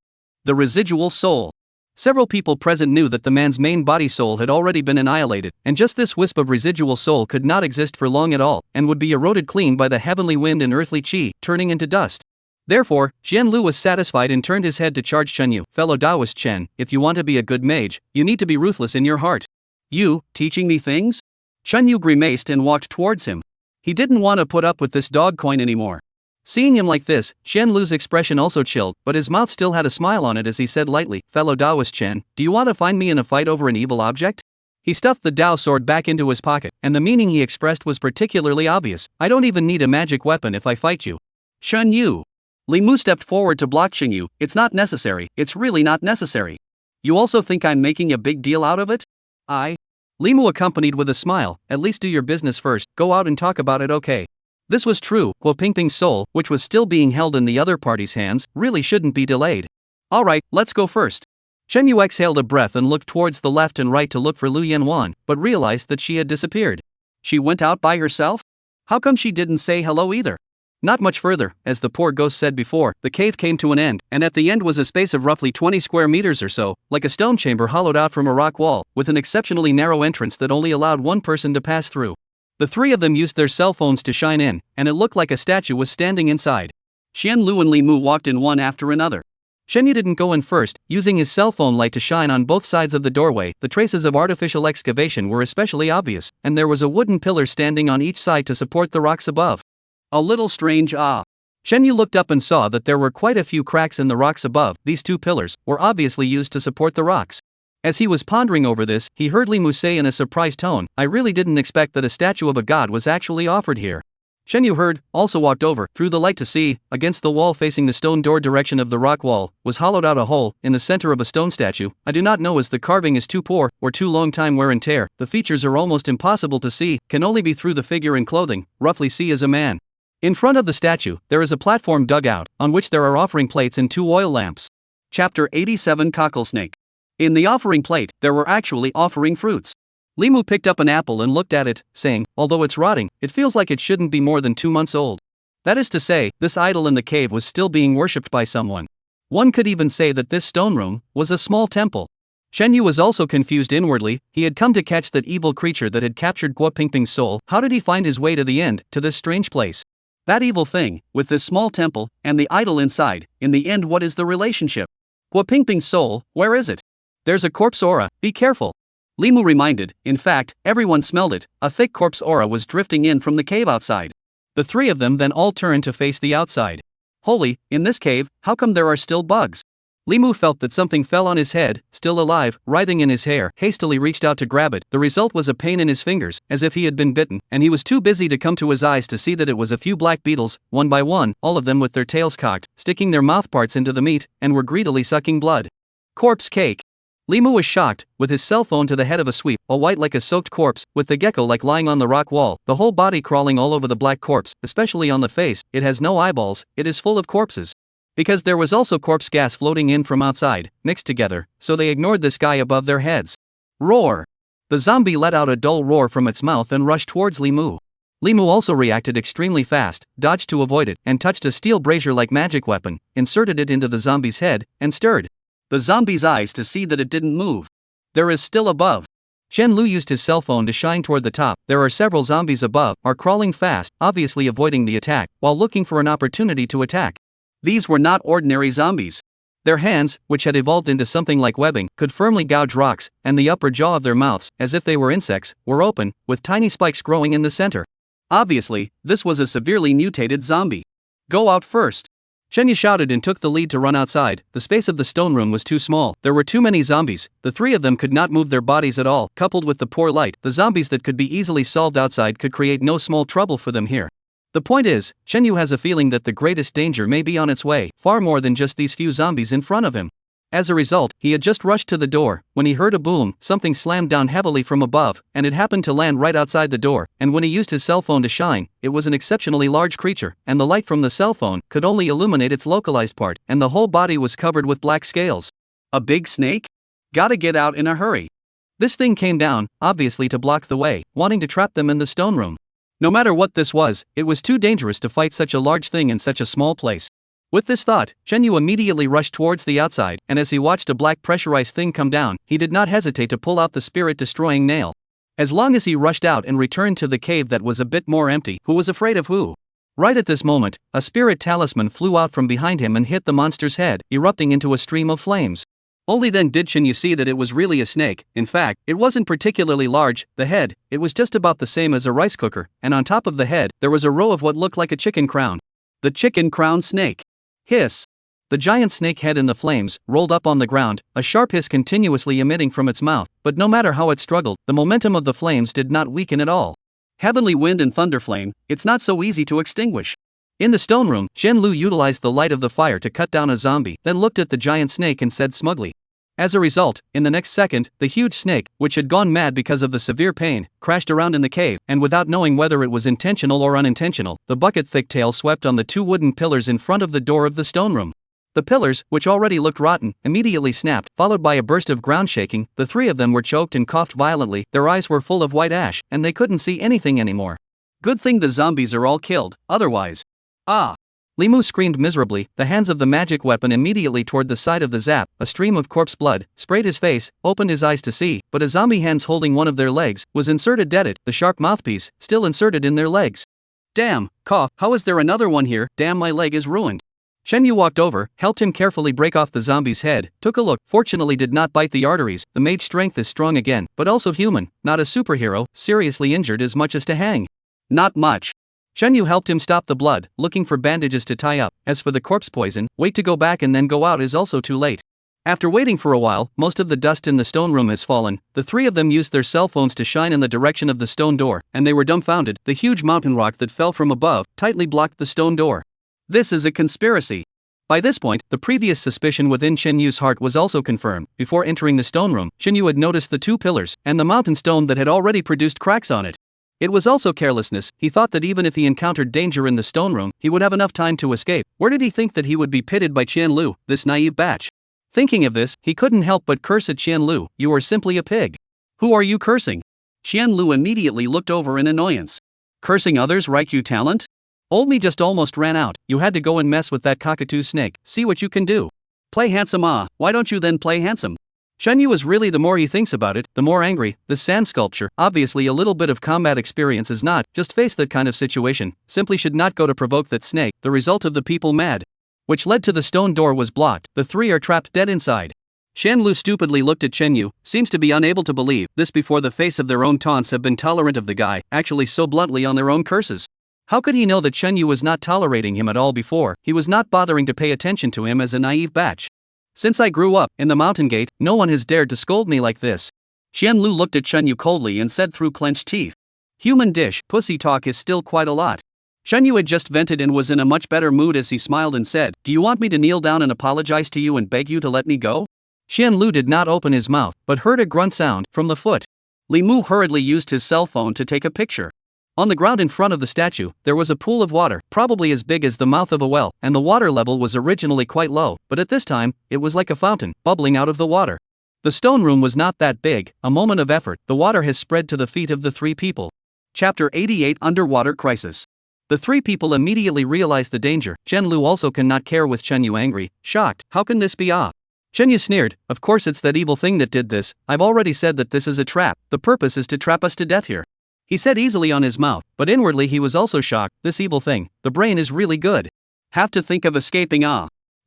[SPEAKER 2] The residual soul. Several people present knew that the man's main body soul had already been annihilated, and just this wisp of residual soul could not exist for long at all, and would be eroded clean by the heavenly wind and earthly chi, turning into dust. Therefore, Qian Lu was satisfied and turned his head to charge Chen Yu. Fellow Taoist Chen, if you want to be a good mage, you need to be ruthless in your heart. You, teaching me things? Chen Yu grimaced and walked towards him. He didn't want to put up with this dog coin anymore. Seeing him like this, Qian Lu's expression also chilled, but his mouth still had a smile on it as he said lightly, fellow Taoist Chen, do you want to find me in a fight over an evil object? He stuffed the Dao sword back into his pocket, and the meaning he expressed was particularly obvious. I don't even need a magic weapon if I fight you. Shen Yu. Li Mu stepped forward to block Shen Yu. It's not necessary, it's really not necessary. You also think I'm making a big deal out of it? Li Mu accompanied with a smile, at least do your business first, go out and talk about it, okay? This was true. Guo Pingping's soul, which was still being held in the other party's hands, really shouldn't be delayed. Alright, let's go first. Shen Yu exhaled a breath and looked towards the left and right to look for Lu Yanwan, but realized that she had disappeared. She went out by herself? How come she didn't say hello either? Not much further, as the poor ghost said before, the cave came to an end, and at the end was a space of roughly 20 square meters or so, like a stone chamber hollowed out from a rock wall, with an exceptionally narrow entrance that only allowed one person to pass through. The three of them used their cell phones to shine in, and it looked like a statue was standing inside. Qian Lu and Li Mu walked in one after another. Shenyu didn't go in first, using his cell phone light to shine on both sides of the doorway. The traces of artificial excavation were especially obvious, and there was a wooden pillar standing on each side to support the rocks above. A little strange, Shenyu looked up and saw that there were quite a few cracks in the rocks above. These two pillars were obviously used to support the rocks. As he was pondering over this, he heard Li Mu say in a surprised tone, "I really didn't expect that a statue of a god was actually offered here." Shenyu heard, also walked over, through the light to see, against the wall facing the stone door direction of the rock wall, was hollowed out a hole, in the center of a stone statue. I do not know as the carving is too poor, or too long time wear and tear, the features are almost impossible to see, can only be through the figure and clothing, roughly see as a man. In front of the statue, there is a platform dug out, on which there are offering plates and 2 oil lamps. Chapter 87 Cocklesnake. In the offering plate, there were actually offering fruits. Li Mu picked up an apple and looked at it, saying, "Although it's rotting, it feels like it shouldn't be more than 2 months old." That is to say, this idol in the cave was still being worshipped by someone. One could even say that this stone room was a small temple. Shenyu was also confused inwardly. He had come to catch that evil creature that had captured Guo Pingping's soul. How did he find his way to the end, to this strange place? That evil thing, with this small temple, and the idol inside, in the end what is the relationship? Guo Pingping's soul, where is it? There's a corpse aura, be careful. Li Mu reminded. In fact, everyone smelled it. A thick corpse aura was drifting in from the cave outside. The 3 of them then all turned to face the outside. Holy, in this cave, how come there are still bugs? Li Mu felt that something fell on his head, still alive, writhing in his hair, hastily reached out to grab it. The result was a pain in his fingers, as if he had been bitten, and he was too busy to come to his eyes to see that it was a few black beetles, one by one, all of them with their tails cocked, sticking their mouthparts into the meat, and were greedily sucking blood. Corpse cake. Li Mu was shocked, with his cell phone to the head of a sweep, all white like a soaked corpse, with the gecko like lying on the rock wall, the whole body crawling all over the black corpse, especially on the face. It has no eyeballs, it is full of corpses. Because there was also corpse gas floating in from outside, mixed together, so they ignored the sky above their heads. Roar! The zombie let out a dull roar from its mouth and rushed towards Li Mu. Li Mu also reacted extremely fast, dodged to avoid it, and touched a steel brazier-like magic weapon, inserted it into the zombie's head, and stirred the zombie's eyes to see that it didn't move. There is still above. Shen Lu used his cell phone to shine toward the top. There are several zombies above, are crawling fast, obviously avoiding the attack, while looking for an opportunity to attack. These were not ordinary zombies. Their hands, which had evolved into something like webbing, could firmly gouge rocks, and the upper jaw of their mouths, as if they were insects, were open, with tiny spikes growing in the center. Obviously, this was a severely mutated zombie. Go out first. Shenyu shouted and took the lead to run outside. The space of the stone room was too small. There were too many zombies. The 3 of them could not move their bodies at all. Coupled with the poor light, the zombies that could be easily solved outside could create no small trouble for them here. The point is, Shenyu has a feeling that the greatest danger may be on its way, far more than just these few zombies in front of him. As a result, he had just rushed to the door, when he heard a boom, something slammed down heavily from above, and it happened to land right outside the door, and when he used his cell phone to shine, it was an exceptionally large creature, and the light from the cell phone could only illuminate its localized part, and the whole body was covered with black scales. A big snake? Gotta get out in a hurry. This thing came down, obviously to block the way, wanting to trap them in the stone room. No matter what this was, it was too dangerous to fight such a large thing in such a small place. With this thought, Shenyu immediately rushed towards the outside, and as he watched a black pressurized thing come down, he did not hesitate to pull out the spirit-destroying nail. As long as he rushed out and returned to the cave that was a bit more empty, who was afraid of who? Right at this moment, a spirit talisman flew out from behind him and hit the monster's head, erupting into a stream of flames. Only then did Shenyu see that it was really a snake. In fact, it wasn't particularly large. The head, it was just about the same as a rice cooker, and on top of the head, there was a row of what looked like a chicken crown. The chicken crown snake. Hiss! The giant snake head in the flames rolled up on the ground, a sharp hiss continuously emitting from its mouth, but no matter how it struggled, the momentum of the flames did not weaken at all. Heavenly wind and thunder flame, it's not so easy to extinguish. In the stone room, Shen Lu utilized the light of the fire to cut down a zombie, then looked at the giant snake and said smugly. As a result, in the next second, the huge snake, which had gone mad because of the severe pain, crashed around in the cave, and without knowing whether it was intentional or unintentional, the bucket-thick tail swept on the 2 wooden pillars in front of the door of the stone room. The pillars, which already looked rotten, immediately snapped, followed by a burst of ground shaking. The 3 of them were choked and coughed violently, their eyes were full of white ash, and they couldn't see anything anymore. Good thing the zombies are all killed, otherwise. Ah! Li Mu screamed miserably, the hands of the magic weapon immediately toward the side of the zap, a stream of corpse blood, sprayed his face, opened his eyes to see, but a zombie hands holding one of their legs, was inserted dead it, the sharp mouthpiece, still inserted in their legs. Damn, cough, how is there another one here? Damn, my leg is ruined. Shen Yu walked over, helped him carefully break off the zombie's head, took a look, fortunately did not bite the arteries. The mage's strength is strong again, but also human, not a superhero, seriously injured as much as to hang. Not much. Shen Yu helped him stop the blood, looking for bandages to tie up. As for the corpse poison, wait to go back and then go out is also too late. After waiting for a while, most of the dust in the stone room has fallen. The three of them used their cell phones to shine in the direction of the stone door, and they were dumbfounded. The huge mountain rock that fell from above tightly blocked the stone door. This is a conspiracy. By this point, the previous suspicion within Shen Yu's heart was also confirmed. Before entering the stone room, Shen Yu had noticed the two pillars and the mountain stone that had already produced cracks on it. It was also carelessness. He thought that even if he encountered danger in the stone room, he would have enough time to escape. Where did he think that he would be pitted by Qianlu, this naive batch? Thinking of this, he couldn't help but curse at Qianlu. You are simply a pig. Who are you cursing? Qianlu immediately looked over in annoyance. Cursing others, right, you talent? Old me just almost ran out. You had to go and mess with that cockatoo snake. See what you can do. Play handsome, why don't you then play handsome? Shen Yu is really, the more he thinks about it, the more angry. The sand sculpture, obviously a little bit of combat experience is not, just face that kind of situation, simply should not go to provoke that snake, the result of the people mad. Which led to the stone door was blocked, the three are trapped dead inside. Qianlu stupidly looked at Shen Yu, seems to be unable to believe this before the face of their own taunts have been tolerant of the guy, actually so bluntly on their own curses. How could he know that Shen Yu was not tolerating him at all before? He was not bothering to pay attention to him as a naive batch. Since I grew up in the mountain gate, no one has dared to scold me like this. Qianlu looked at Shen Yu coldly and said through clenched teeth. Human dish, pussy talk is still quite a lot. Shen Yu had just vented and was in a much better mood as he smiled and said, do you want me to kneel down and apologize to you and beg you to let me go? Qianlu did not open his mouth, but heard a grunt sound from the foot. Li Mu hurriedly used his cell phone to take a picture. On the ground in front of the statue, there was a pool of water, probably as big as the mouth of a well, and the water level was originally quite low, but at this time, it was like a fountain, bubbling out of the water. The stone room was not that big. A moment of effort, the water has spread to the feet of the three people. Chapter 88 Underwater Crisis. The three people immediately realized the danger. Qianlu also cannot care with Shen Yu angry, shocked. How can this be? Shen Yu sneered, of course it's that evil thing that did this. I've already said that this is a trap. The purpose is to trap us to death here. He said easily on his mouth, but inwardly he was also shocked. This evil thing, the brain is really good. Have to think of escaping.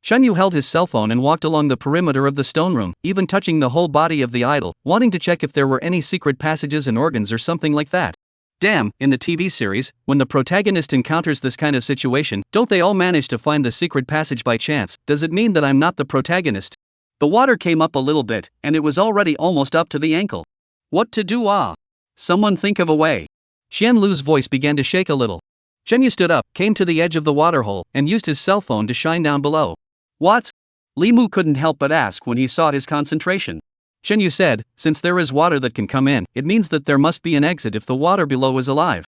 [SPEAKER 2] Shen Yu held his cell phone and walked along the perimeter of the stone room, even touching the whole body of the idol, wanting to check if there were any secret passages and organs or something like that. Damn, in the TV series, when the protagonist encounters this kind of situation, don't they all manage to find the secret passage by chance? Does it mean that I'm not the protagonist? The water came up a little bit, and it was already almost up to the ankle. What to do? Someone think of a way. Qianlu's voice began to shake a little. Shen Yu stood up, came to the edge of the waterhole, and used his cell phone to shine down below. What? Li Mu couldn't help but ask when he saw his concentration. Shen Yu said, since there is water that can come in, it means that there must be an exit if the water below is alive.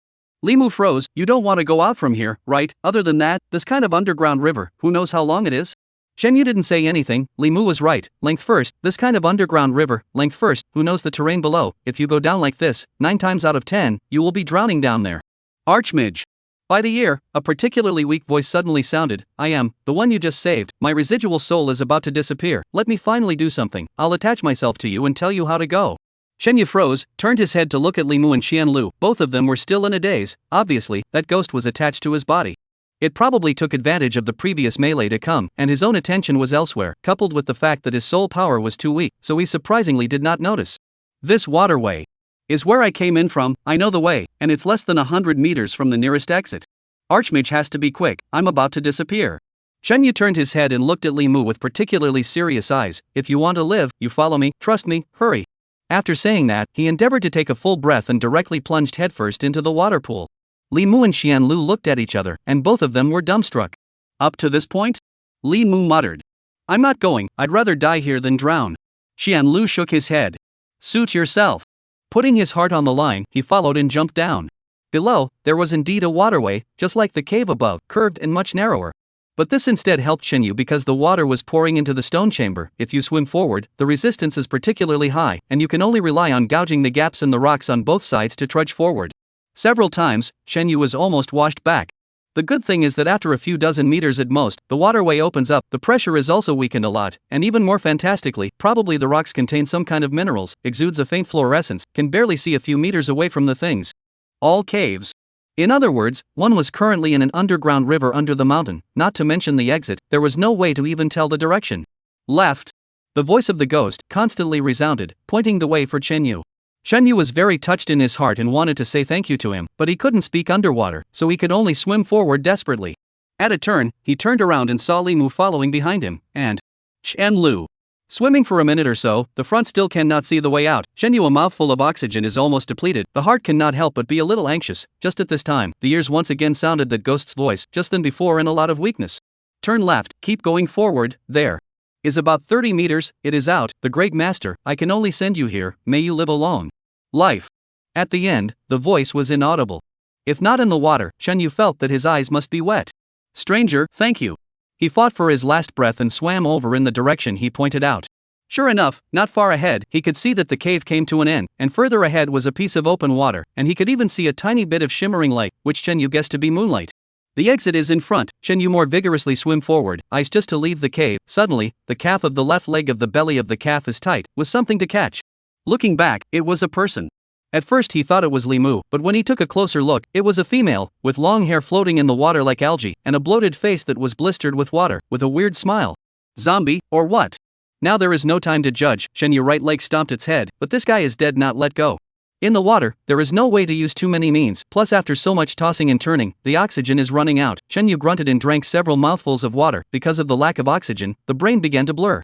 [SPEAKER 2] Li Mu froze. You don't want to go out from here, right? Other than that, this kind of underground river, who knows how long it is? Shen Yu didn't say anything. Li Mu was right. Length first, this kind of underground river, length first, who knows the terrain below? If you go down like this, 9 times out of 10, you will be drowning down there. Archmage. By the ear, a particularly weak voice suddenly sounded. I am, the one you just saved. My residual soul is about to disappear. Let me finally do something. I'll attach myself to you and tell you how to go. Shen Yu froze, turned his head to look at Li Mu and Qianlu. Both of them were still in a daze. Obviously, that ghost was attached to his body. It probably took advantage of the previous melee to come, and his own attention was elsewhere, coupled with the fact that his soul power was too weak, so he surprisingly did not notice. This waterway is where I came in from. I know the way, and it's less than 100 meters from the nearest exit. Archmage has to be quick, I'm about to disappear. Shen Yu turned his head and looked at Li Mu with particularly serious eyes. If you want to live, you follow me, trust me, hurry. After saying that, he endeavored to take a full breath and directly plunged headfirst into the water pool. Li Mu and Qianlu looked at each other, and both of them were dumbstruck. Up to this point? Li Mu muttered. I'm not going, I'd rather die here than drown. Qianlu shook his head. Suit yourself. Putting his heart on the line, he followed and jumped down. Below, there was indeed a waterway, just like the cave above, curved and much narrower. But this instead helped Shen Yu because the water was pouring into the stone chamber. If you swim forward, the resistance is particularly high, and you can only rely on gouging the gaps in the rocks on both sides to trudge forward. Several times, Shen Yu was almost washed back. The good thing is that after a few dozen meters at most, the waterway opens up, the pressure is also weakened a lot, and even more fantastically, probably the rocks contain some kind of minerals, exudes a faint fluorescence, can barely see a few meters away from the things. All caves. In other words, one was currently in an underground river under the mountain, not to mention the exit, there was no way to even tell the direction. Left. The voice of the ghost constantly resounded, pointing the way for Chenyu. Chenyu was very touched in his heart and wanted to say thank you to him, but he couldn't speak underwater, so he could only swim forward desperately. At a turn, he turned around and saw Li Mu following behind him, and Chen Lu. Swimming for a minute or so, the front still cannot see the way out. Chenyu, a mouthful of oxygen, is almost depleted. The heart cannot help but be a little anxious. Just at this time, the ears once again sounded that ghost's voice, just then before, in a lot of weakness. Turn left, keep going forward, there. Is about 30 meters, it is out, the great master, I can only send you here, may you live a long life. At the end, the voice was inaudible. If not in the water, Chenyu felt that his eyes must be wet. Stranger, thank you. He fought for his last breath and swam over in the direction he pointed out. Sure enough, not far ahead, he could see that the cave came to an end, and further ahead was a piece of open water, and he could even see a tiny bit of shimmering light, which Chenyu guessed to be moonlight. The exit is in front. Chenyu more vigorously swim forward, eyes just to leave the cave. Suddenly, the calf of the left leg of the belly of the calf is tight, with something to catch. Looking back, it was a person. At first he thought it was Li Mu, but when he took a closer look, it was a female, with long hair floating in the water like algae, and a bloated face that was blistered with water, with a weird smile. Zombie, or what? Now there is no time to judge. Chenyu right leg stomped its head, but this guy is dead, not let go. In the water, there is no way to use too many means, plus after so much tossing and turning, the oxygen is running out. Chenyu grunted and drank several mouthfuls of water. Because of the lack of oxygen, the brain began to blur.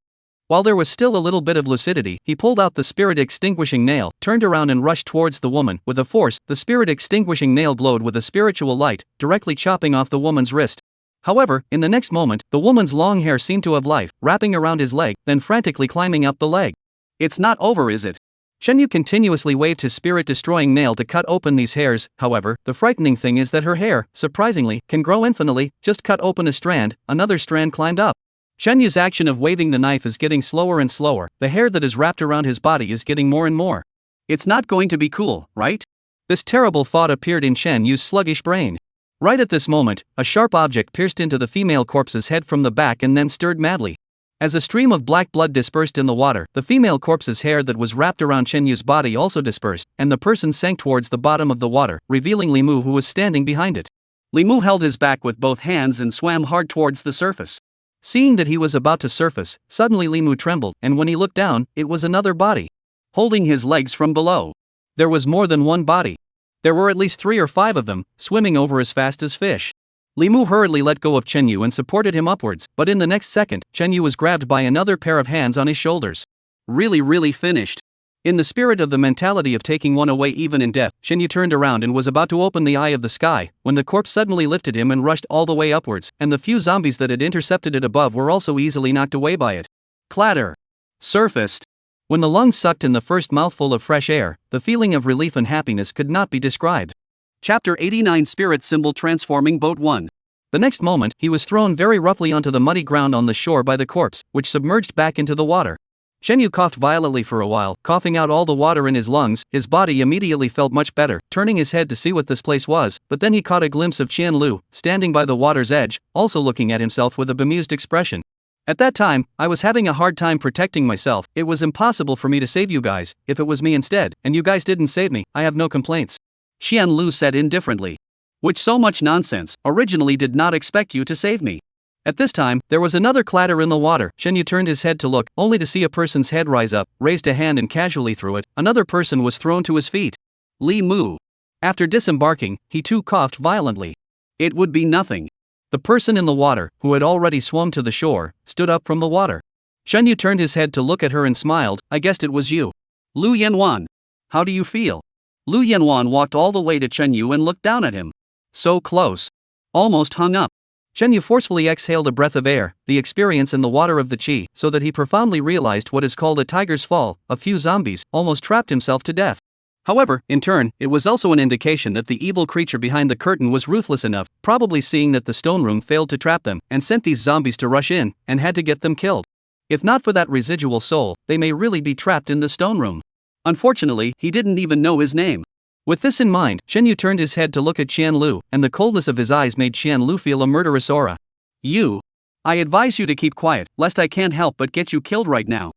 [SPEAKER 2] While there was still a little bit of lucidity, he pulled out the spirit extinguishing nail, turned around and rushed towards the woman. With a force, the spirit extinguishing nail glowed with a spiritual light, directly chopping off the woman's wrist. However, in the next moment, the woman's long hair seemed to have life, wrapping around his leg, then frantically climbing up the leg. It's not over, is it? Chenyu continuously waved his spirit-destroying nail to cut open these hairs. However, the frightening thing is that her hair, surprisingly, can grow infinitely. Just cut open a strand, another strand climbed up. Chenyu's action of waving the knife is getting slower and slower. The hair that is wrapped around his body is getting more and more. It's not going to be cool, right? This terrible thought appeared in Chenyu's sluggish brain. Right at this moment, a sharp object pierced into the female corpse's head from the back and then stirred madly. As a stream of black blood dispersed in the water, the female corpse's hair that was wrapped around Chenyu's body also dispersed, and the person sank towards the bottom of the water, revealing Li Mu, who was standing behind it. Li Mu held his back with both hands and swam hard towards the surface. Seeing that he was about to surface, suddenly Li Mu trembled, and when he looked down, it was another body. Holding his legs from below. There was more than one body. There were at least 3 or 5 of them, swimming over as fast as fish. Li Mu hurriedly let go of Chenyu and supported him upwards, but in the next second, Chenyu was grabbed by another pair of hands on his shoulders. Really finished. In the spirit of the mentality of taking one away even in death, Chenyu turned around and was about to open the eye of the sky, when the corpse suddenly lifted him and rushed all the way upwards, and the few zombies that had intercepted it above were also easily knocked away by it. Clatter. Surfaced. When the lungs sucked in the first mouthful of fresh air, the feeling of relief and happiness could not be described. Chapter 89 Spirit Symbol Transforming Boat 1. The next moment, he was thrown very roughly onto the muddy ground on the shore by the corpse, which submerged back into the water. Chenyu coughed violently for a while, coughing out all the water in his lungs. His body immediately felt much better, turning his head to see what this place was, but then he caught a glimpse of Qian Lu, standing by the water's edge, also looking at himself with a bemused expression. At that time, I was having a hard time protecting myself. It was impossible for me to save you guys. If it was me instead, and you guys didn't save me, I have no complaints. Qian Lu said indifferently. Which so much nonsense, originally did not expect you to save me. At this time, there was another clatter in the water. Chenyu turned his head to look, only to see a person's head rise up, raised a hand and casually threw it. Another person was thrown to his feet. Li Mu. After disembarking, he too coughed violently. It would be nothing. The person in the water, who had already swum to the shore, stood up from the water. Chenyu turned his head to look at her and smiled. I guessed it was you. Lu Yanwan. How do you feel? Lu Yanwan walked all the way to Chenyu and looked down at him. So close. Almost hung up. Chenyu forcefully exhaled a breath of air, the experience in the water of the qi, so that he profoundly realized what is called a tiger's fall. A few zombies almost trapped himself to death. However, in turn, it was also an indication that the evil creature behind the curtain was ruthless enough, probably seeing that the stone room failed to trap them, and sent these zombies to rush in, and had to get them killed. If not for that residual soul, they may really be trapped in the stone room. Unfortunately, he didn't even know his name. With this in mind, Chenyu turned his head to look at Qian Lu, and the coldness of his eyes made Qian Lu feel a murderous aura. You. I advise you to keep quiet, lest I can't help but get you killed right now.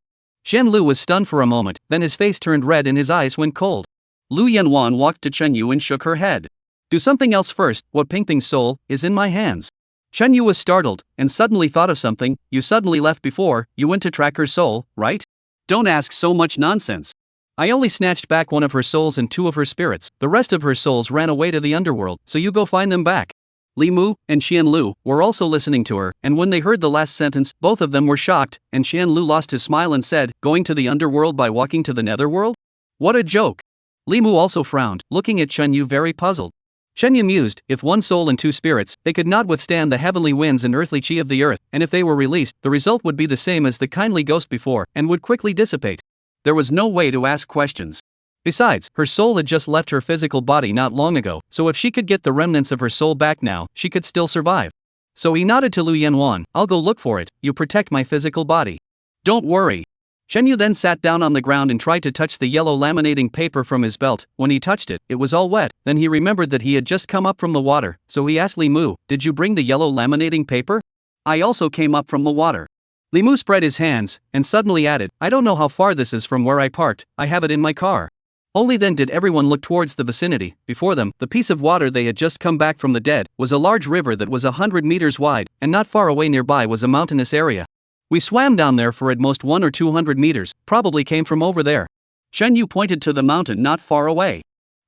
[SPEAKER 2] Qian Lu was stunned for a moment, then his face turned red and his eyes went cold. Lu Yanwan walked to Chenyu and shook her head. Do something else first. What Pingping's soul is in my hands. Chen Yu was startled, and suddenly thought of something. You suddenly left before, you went to track her soul, right? Don't ask so much nonsense. I only snatched back one of her souls and 2 of her spirits. The rest of her souls ran away to the underworld, so you go find them back. Li Mu and Qian Lu were also listening to her, and when they heard the last sentence, both of them were shocked, and Qian Lu lost his smile and said, going to the underworld by walking to the netherworld? What a joke! Li Mu also frowned, looking at Chen Yu very puzzled. Chen Yu mused, if 1 soul and 2 spirits, they could not withstand the heavenly winds and earthly chi of the earth, and if they were released, the result would be the same as the kindly ghost before, and would quickly dissipate. There was no way to ask questions. Besides, her soul had just left her physical body not long ago, so if she could get the remnants of her soul back now, she could still survive. So he nodded to Lu Yanwan, I'll go look for it, you protect my physical body. Don't worry. Chen Yu then sat down on the ground and tried to touch the yellow laminating paper from his belt. When he touched it, it was all wet. Then he remembered that he had just come up from the water, so he asked Li Mu, did you bring the yellow laminating paper? I also came up from the water. Li Mu spread his hands, and suddenly added, I don't know how far this is from where I parked, I have it in my car. Only then did everyone look towards the vicinity. Before them, the piece of water they had just come back from the dead, was a large river that was 100 meters wide, and not far away nearby was a mountainous area. We swam down there for at most 100 or 200 meters, probably came from over there. Chen Yu pointed to the mountain not far away.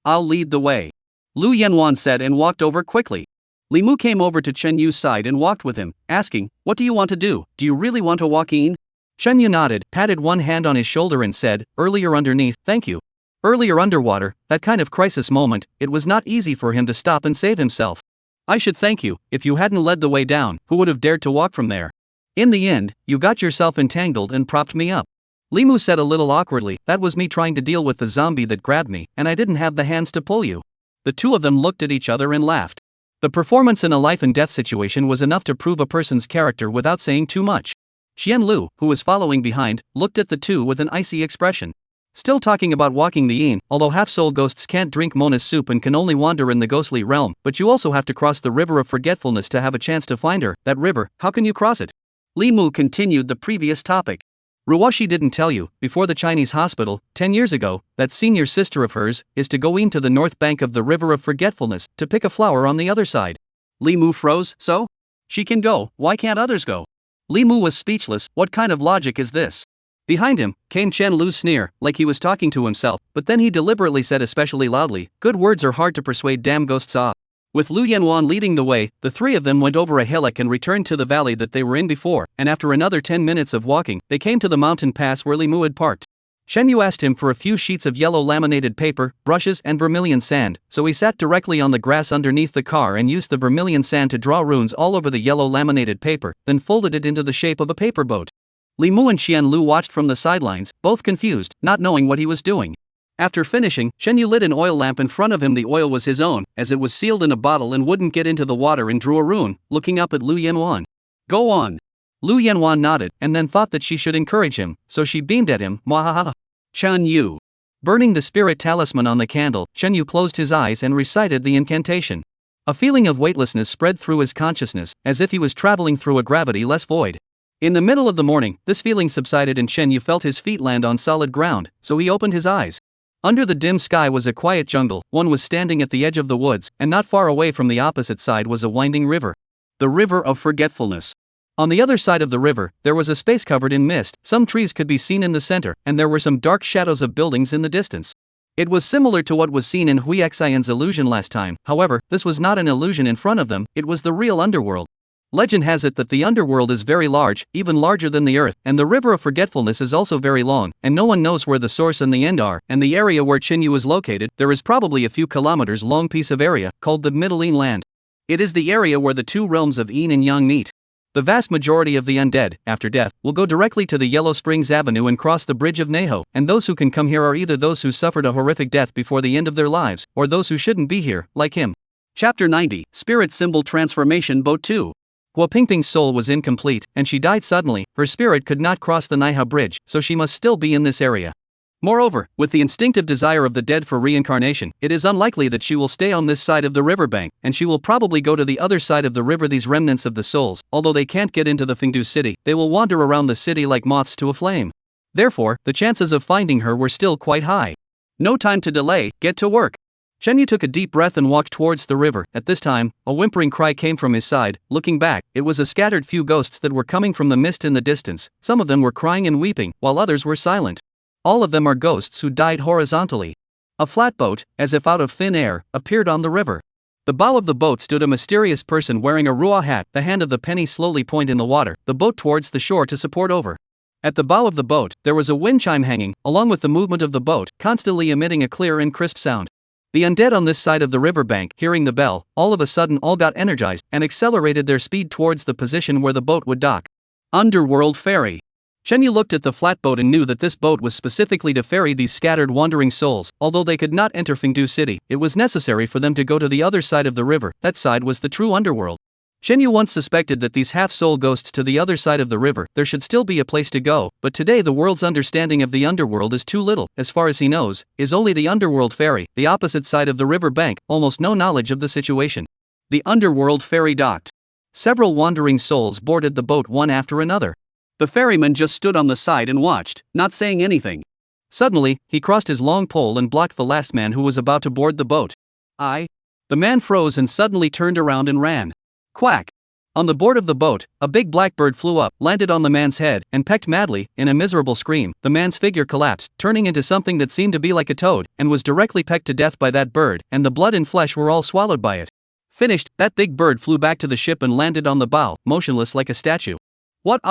[SPEAKER 2] I'll lead the way. Lu Yanwan said and walked over quickly. Li Mu came over to Chen Yu's side and walked with him, asking, what do you want to do? Do you really want to walk in? Chen Yu nodded, patted one hand on his shoulder and said, earlier underneath, thank you. Earlier underwater, that kind of crisis moment, it was not easy for him to stop and save himself. I should thank you, if you hadn't led the way down, who would have dared to walk from there? In the end, you got yourself entangled and propped me up. Li Mu said a little awkwardly, that was me trying to deal with the zombie that grabbed me, and I didn't have the hands to pull you. The 2 of them looked at each other and laughed. The performance in a life and death situation was enough to prove a person's character without saying too much. Qian Lu, who was following behind, looked at the 2 with an icy expression. Still talking about walking the yin, although half-soul ghosts can't drink Mona's soup and can only wander in the ghostly realm, but you also have to cross the river of forgetfulness to have a chance to find her. That river, how can you cross it? Li Mu continued the previous topic. Ruoshi didn't tell you, before the Chinese hospital, 10 years ago, that senior sister of hers is to go in to the north bank of the river of forgetfulness to pick a flower on the other side. Li Mu froze, so? She can go, why can't others go? Li Mu was speechless, what kind of logic is this? Behind him came Chen Lu's sneer, like he was talking to himself, but then he deliberately said especially loudly, good words are hard to persuade damn ghosts ah. With Lu Yanwan leading the way, the 3 of them went over a hillock and returned to the valley that they were in before, and after another 10 minutes of walking, they came to the mountain pass where Li Mu had parked. Chen Yu asked him for a few sheets of yellow laminated paper, brushes and vermilion sand, so he sat directly on the grass underneath the car and used the vermilion sand to draw runes all over the yellow laminated paper, then folded it into the shape of a paper boat. Li Mu and Qian Lu watched from the sidelines, both confused, not knowing what he was doing. After finishing, Chen Yu lit an oil lamp in front of him. The oil was his own, as it was sealed in a bottle and wouldn't get into the water, and drew a rune, looking up at Lu Yanwan. Go on. Lu Yanwan nodded, and then thought that she should encourage him, so she beamed at him, mwahaha. Chen Yu. Burning the spirit talisman on the candle, Chen Yu closed his eyes and recited the incantation. A feeling of weightlessness spread through his consciousness, as if he was traveling through a gravity-less void. In the middle of the morning, this feeling subsided and Chen Yu felt his feet land on solid ground, so he opened his eyes. Under the dim sky was a quiet jungle. One was standing at the edge of the woods, and not far away from the opposite side was a winding river. The river of forgetfulness. On the other side of the river, there was a space covered in mist. Some trees could be seen in the center, and there were some dark shadows of buildings in the distance. It was similar to what was seen in Hui Xian's illusion last time. However, this was not an illusion in front of them, it was the real underworld. Legend has it that the underworld is very large, even larger than the earth, and the river of forgetfulness is also very long, and no one knows where the source and the end are, and the area where Chen Yu is located, there is probably a few kilometers long piece of area, called the Middle Yin Land. It is the area where the 2 realms of Yin and Yang meet. The vast majority of the undead, after death, will go directly to the Yellow Springs Avenue and cross the Bridge of Neho, and those who can come here are either those who suffered a horrific death before the end of their lives, or those who shouldn't be here, like him. Chapter 90, Spirit Symbol Transformation Boat 2. Hua Pingping's soul was incomplete, and she died suddenly. Her spirit could not cross the Naiha Bridge, so she must still be in this area. Moreover, with the instinctive desire of the dead for reincarnation, it is unlikely that she will stay on this side of the riverbank, and she will probably go to the other side of the river. These remnants of the souls, although they can't get into the Fengdu city, they will wander around the city like moths to a flame. Therefore, the chances of finding her were still quite high. No time to delay, get to work. Chen Yu took a deep breath and walked towards the river. At this time, a whimpering cry came from his side. Looking back, it was a scattered few ghosts that were coming from the mist in the distance. Some of them were crying and weeping, while others were silent. All of them are ghosts who died horizontally. A flatboat, as if out of thin air, appeared on the river. The bow of the boat stood a mysterious person wearing a ruah hat. The hand of the penny slowly pointed in the water, the boat towards the shore to support over. At the bow of the boat, there was a wind chime hanging, along with the movement of the boat, constantly emitting a clear and crisp sound. The undead on this side of the riverbank, hearing the bell, all of a sudden all got energized and accelerated their speed towards the position where the boat would dock. Underworld ferry. Chen Yu looked at the flatboat and knew that this boat was specifically to ferry these scattered wandering souls. Although they could not enter Fengdu City, it was necessary for them to go to the other side of the river. That side was the true underworld. Chen Yu once suspected that these half-soul ghosts to the other side of the river, there should still be a place to go, but today the world's understanding of the underworld is too little. As far as he knows, is only the underworld ferry, the opposite side of the river bank, almost no knowledge of the situation. The underworld ferry docked. Several wandering souls boarded the boat one after another. The ferryman just stood on the side and watched, not saying anything. Suddenly, he crossed his long pole and blocked the last man who was about to board the boat. The man froze and suddenly turned around and ran. Quack! On the board of the boat, a big blackbird flew up, landed on the man's head, and pecked madly. In a miserable scream, the man's figure collapsed, turning into something that seemed to be like a toad, and was directly pecked to death by that bird, and the blood and flesh were all swallowed by it. Finished, that big bird flew back to the ship and landed on the bow, motionless like a statue. What?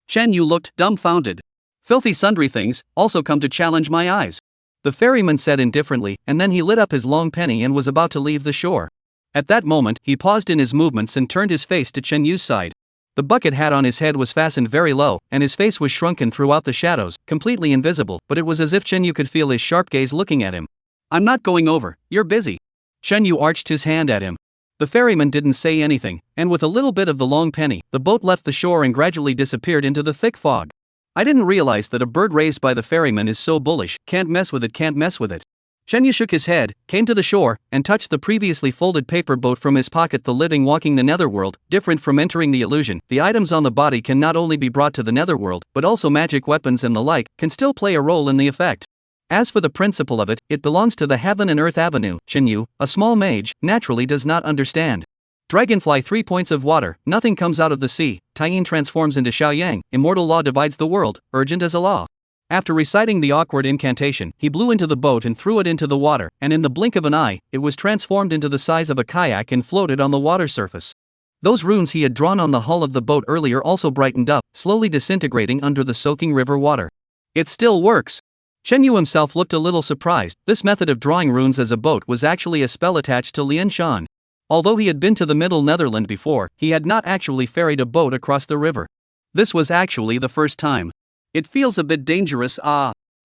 [SPEAKER 2] Chen Yu looked dumbfounded. Filthy sundry things, also come to challenge my eyes. The ferryman said indifferently, and then he lit up his long penny and was about to leave the shore. At that moment, he paused in his movements and turned his face to Chen Yu's side. The bucket hat on his head was fastened very low, and his face was shrunken throughout the shadows, completely invisible, but it was as if Chen Yu could feel his sharp gaze looking at him. I'm not going over, you're busy. Chen Yu arched his hand at him. The ferryman didn't say anything, and with a little bit of the long penny, the boat left the shore and gradually disappeared into the thick fog. I didn't realize that a bird raised by the ferryman is so bullish, can't mess with it, can't mess with it. Chen Yu shook his head, came to the shore, and touched the previously folded paper boat from his pocket. The living walking the netherworld, different from entering the illusion. The items on the body can not only be brought to the netherworld, but also magic weapons and the like, can still play a role in the effect. As for the principle of it, it belongs to the Heaven and Earth Avenue. Chen Yu, a small mage, naturally does not understand. Dragonfly 3 points of water, nothing comes out of the sea. Taiyin transforms into Xiaoyang, immortal law divides the world, urgent as a law. After reciting the awkward incantation, he blew into the boat and threw it into the water, and in the blink of an eye, it was transformed into the size of a kayak and floated on the water surface. Those runes he had drawn on the hull of the boat earlier also brightened up, slowly disintegrating under the soaking river water. It still works. Chen Yu himself looked a little surprised. This method of drawing runes as a boat was actually a spell attached to Lian Shan. Although he had been to the Middle Netherland before, he had not actually ferried a boat across the river. This was actually the first time. It feels a bit dangerous.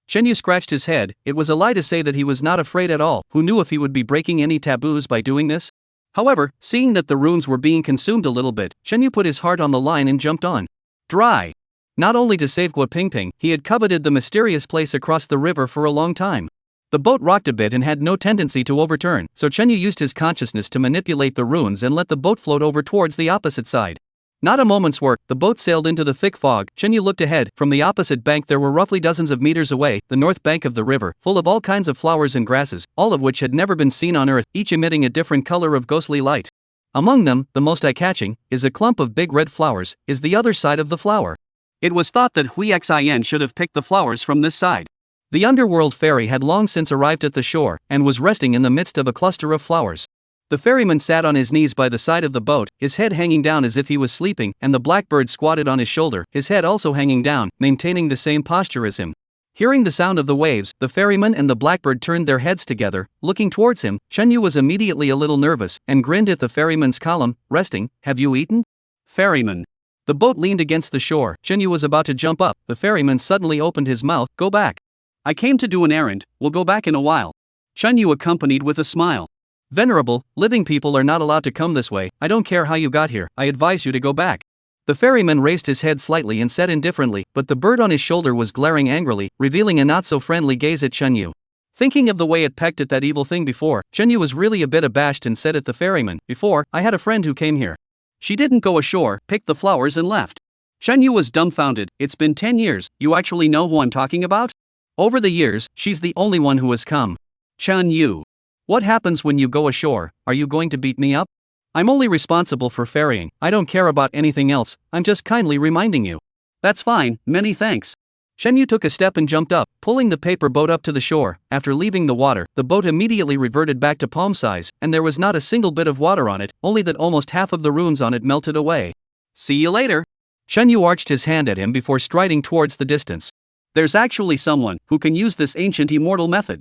[SPEAKER 2] Chen Yu scratched his head. It was a lie to say that he was not afraid at all. Who knew if he would be breaking any taboos by doing this? However, seeing that the runes were being consumed a little bit, Chen Yu put his heart on the line and jumped on. Dry. Not only to save Gua Pingping, he had coveted the mysterious place across the river for a long time. The boat rocked a bit and had no tendency to overturn, so Chen Yu used his consciousness to manipulate the runes and let the boat float over towards the opposite side. Not a moment's work, the boat sailed into the thick fog. Chen Yu looked ahead. From the opposite bank there were roughly dozens of meters away, the north bank of the river, full of all kinds of flowers and grasses, all of which had never been seen on Earth, each emitting a different color of ghostly light. Among them, the most eye-catching, is a clump of big red flowers, is the other side of the flower. It was thought that Hui Xin should have picked the flowers from this side. The underworld ferry had long since arrived at the shore, and was resting in the midst of a cluster of flowers. The ferryman sat on his knees by the side of the boat, his head hanging down as if he was sleeping, and the blackbird squatted on his shoulder, his head also hanging down, maintaining the same posture as him. Hearing the sound of the waves, the ferryman and the blackbird turned their heads together, looking towards him. Chen Yu was immediately a little nervous, and grinned at the ferryman's column. Resting, have you eaten? Ferryman. The boat leaned against the shore. Chen Yu was about to jump up. The ferryman suddenly opened his mouth. Go back. I came to do an errand, we'll go back in a while. Chen Yu accompanied with a smile. Venerable, living people are not allowed to come this way. I don't care how you got here, I advise you to go back. The ferryman raised his head slightly and said indifferently, but the bird on his shoulder was glaring angrily, revealing a not-so-friendly gaze at Chen Yu. Thinking of the way it pecked at that evil thing before, Chen Yu was really a bit abashed and said at the ferryman, before, I had a friend who came here. She didn't go ashore, picked the flowers and left. Chen Yu was dumbfounded. It's been 10 years, you actually know who I'm talking about? Over the years, she's the only one who has come. Chen Yu. What happens when you go ashore? Are you going to beat me up? I'm only responsible for ferrying, I don't care about anything else, I'm just kindly reminding you. That's fine, many thanks. Shen Yu took a step and jumped up, pulling the paper boat up to the shore. After leaving the water, the boat immediately reverted back to palm size, and there was not a single bit of water on it, only that almost half of the runes on it melted away. See you later. Shen Yu arched his hand at him before striding towards the distance. There's actually someone who can use this ancient immortal method.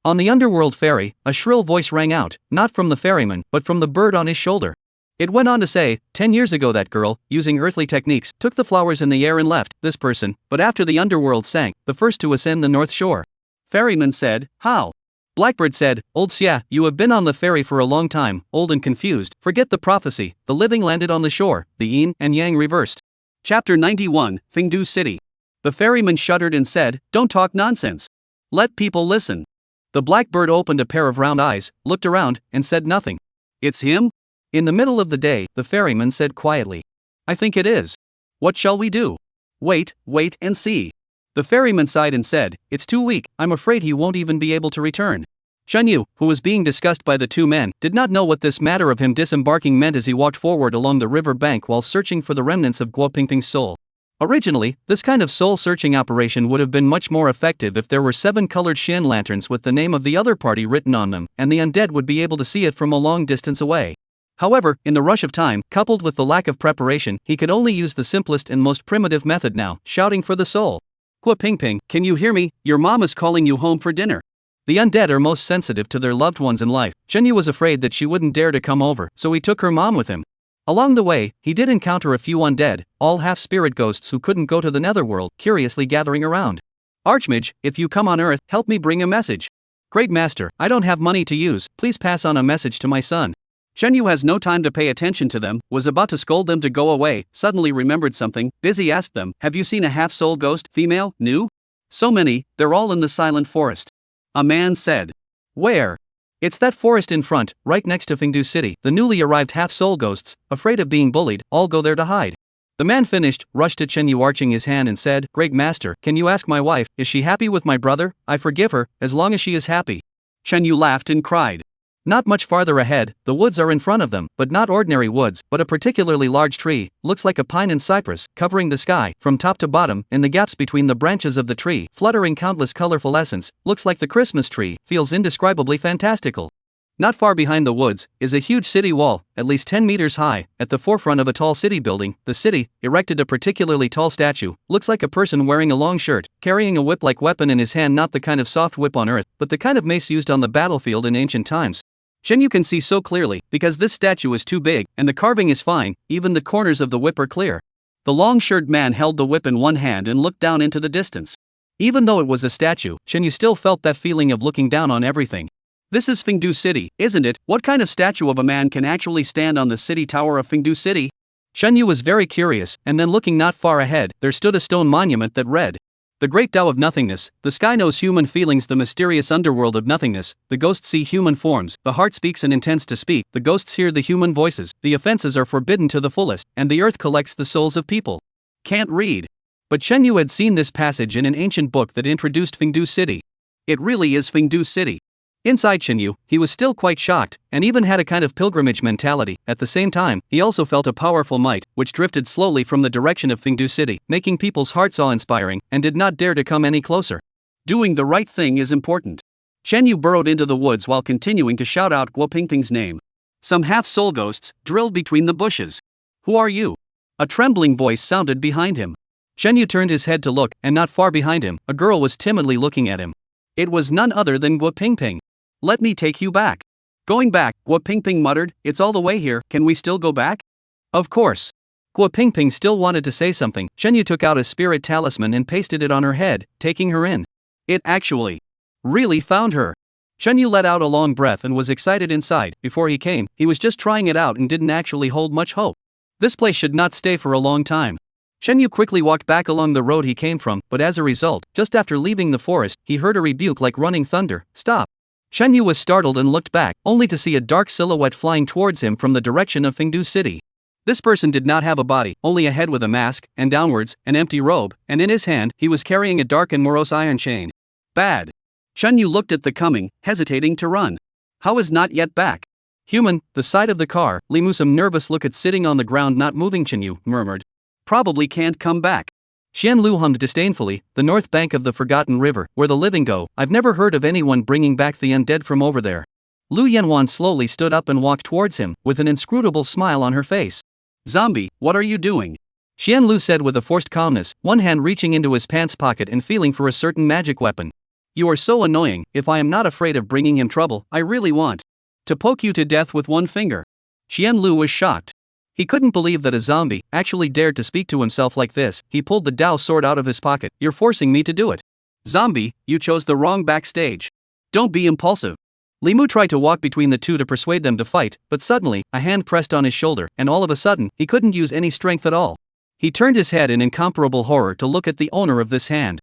[SPEAKER 2] On the underworld ferry, a shrill voice rang out, not from the ferryman, but from the bird on his shoulder. It went on to say, 10 years ago that girl, using earthly techniques, took the flowers in the air and left, this person, but after the underworld sank, the first to ascend the north shore. Ferryman said, how? Blackbird said, old Xia, you have been on the ferry for a long time, old and confused, forget the prophecy, the living landed on the shore, the yin and yang reversed. Chapter 91, Fengdu City. The ferryman shuddered and said, don't talk nonsense. Let people listen. The blackbird opened a pair of round eyes, looked around, and said nothing. It's him? In the middle of the day, the ferryman said quietly. I think it is. What shall we do? Wait and see. The ferryman sighed and said, it's too weak, I'm afraid he won't even be able to return. Shen Yu, who was being discussed by the two men, did not know what this matter of him disembarking meant as he walked forward along the river bank while searching for the remnants of Guo Pingping's soul. Originally, this kind of soul-searching operation would have been much more effective if there were 7 colored Shan lanterns with the name of the other party written on them, and the undead would be able to see it from a long distance away. However, in the rush of time, coupled with the lack of preparation, he could only use the simplest and most primitive method now, shouting for the soul. Guo Pingping, can you hear me? Your mom is calling you home for dinner. The undead are most sensitive to their loved ones in life. Shen Yu was afraid that she wouldn't dare to come over, so he took her mom with him. Along the way, he did encounter a few undead, all half-spirit ghosts who couldn't go to the netherworld, curiously gathering around. Archmage, if you come on Earth, help me bring a message. Great Master, I don't have money to use, please pass on a message to my son. Shen Yu has no time to pay attention to them, was about to scold them to go away, suddenly remembered something, busy asked them, have you seen a half-soul ghost, female, new? So many, they're all in the silent forest. A man said. Where? It's that forest in front, right next to Fengdu City. The newly arrived half-soul ghosts, afraid of being bullied, all go there to hide. The man finished, rushed at Shen Yu arching his hand and said, Great Master, can you ask my wife, is she happy with my brother? I forgive her, as long as she is happy. Shen Yu laughed and cried. Not much farther ahead, the woods are in front of them, but not ordinary woods, but a particularly large tree, looks like a pine and cypress, covering the sky, from top to bottom, in the gaps between the branches of the tree, fluttering countless colorful essence, looks like the Christmas tree, feels indescribably fantastical. Not far behind the woods, is a huge city wall, at least 10 meters high, at the forefront of a tall city building. The city, erected a particularly tall statue, looks like a person wearing a long shirt, carrying a whip-like weapon in his hand, not the kind of soft whip on Earth, but the kind of mace used on the battlefield in ancient times. Shen Yu can see so clearly, because this statue is too big, and the carving is fine, even the corners of the whip are clear. The long-shirted man held the whip in one hand and looked down into the distance. Even though it was a statue, Shen Yu still felt that feeling of looking down on everything. This is Fengdu City, isn't it? What kind of statue of a man can actually stand on the city tower of Fengdu City? Shen Yu was very curious, and then looking not far ahead, there stood a stone monument that read, The Great Tao of Nothingness. The sky knows human feelings, the mysterious underworld of nothingness. The ghosts see human forms, the heart speaks and intends to speak, the ghosts hear the human voices, the offenses are forbidden to the fullest, and the earth collects the souls of people. Can't read. But Shen Yu had seen this passage in an ancient book that introduced Fengdu City. It really is Fengdu City. Inside Shen Yu, he was still quite shocked, and even had a kind of pilgrimage mentality. At the same time, he also felt a powerful might, which drifted slowly from the direction of Fengdu City, making people's hearts awe-inspiring, and did not dare to come any closer. Doing the right thing is important. Shen Yu burrowed into the woods while continuing to shout out Guo Pingping's name. Some half-soul ghosts drilled between the bushes. Who are you? A trembling voice sounded behind him. Shen Yu turned his head to look, and not far behind him, a girl was timidly looking at him. It was none other than Guo Pingping. Let me take you back. Going back, Guo Pingping muttered, it's all the way here, can we still go back? Of course. Guo Pingping still wanted to say something. Shen Yu took out a spirit talisman and pasted it on her head, taking her in. It actually really found her. Shen Yu let out a long breath and was excited inside. Before he came, he was just trying it out and didn't actually hold much hope. This place should not stay for a long time. Shen Yu quickly walked back along the road he came from, but as a result, just after leaving the forest, he heard a rebuke like running thunder, stop. Shen Yu was startled and looked back, only to see a dark silhouette flying towards him from the direction of Fengdu City. This person did not have a body, only a head with a mask, and downwards, an empty robe, and in his hand, he was carrying a dark and morose iron chain. Bad. Shen Yu looked at the coming, hesitating to run. How is not yet back? Human, the side of the car, Limu some nervous look at sitting on the ground not moving Chenyu, murmured. Probably can't come back. Xianlu hummed disdainfully, the north bank of the forgotten river, where the living go, I've never heard of anyone bringing back the undead from over there. Lu Yanwan slowly stood up and walked towards him, with an inscrutable smile on her face. Zombie, what are you doing? Xianlu said with a forced calmness, one hand reaching into his pants pocket and feeling for a certain magic weapon. You are so annoying, if I am not afraid of bringing him trouble, I really want to poke you to death with one finger. Xianlu was shocked. He couldn't believe that a zombie actually dared to speak to himself like this. He pulled the Dao sword out of his pocket. You're forcing me to do it. Zombie, you chose the wrong backstage. Don't be impulsive. Limu tried to walk between the two to persuade them to fight, but suddenly, a hand pressed on his shoulder, and all of a sudden, he couldn't use any strength at all. He turned his head in incomparable horror to look at the owner of this hand.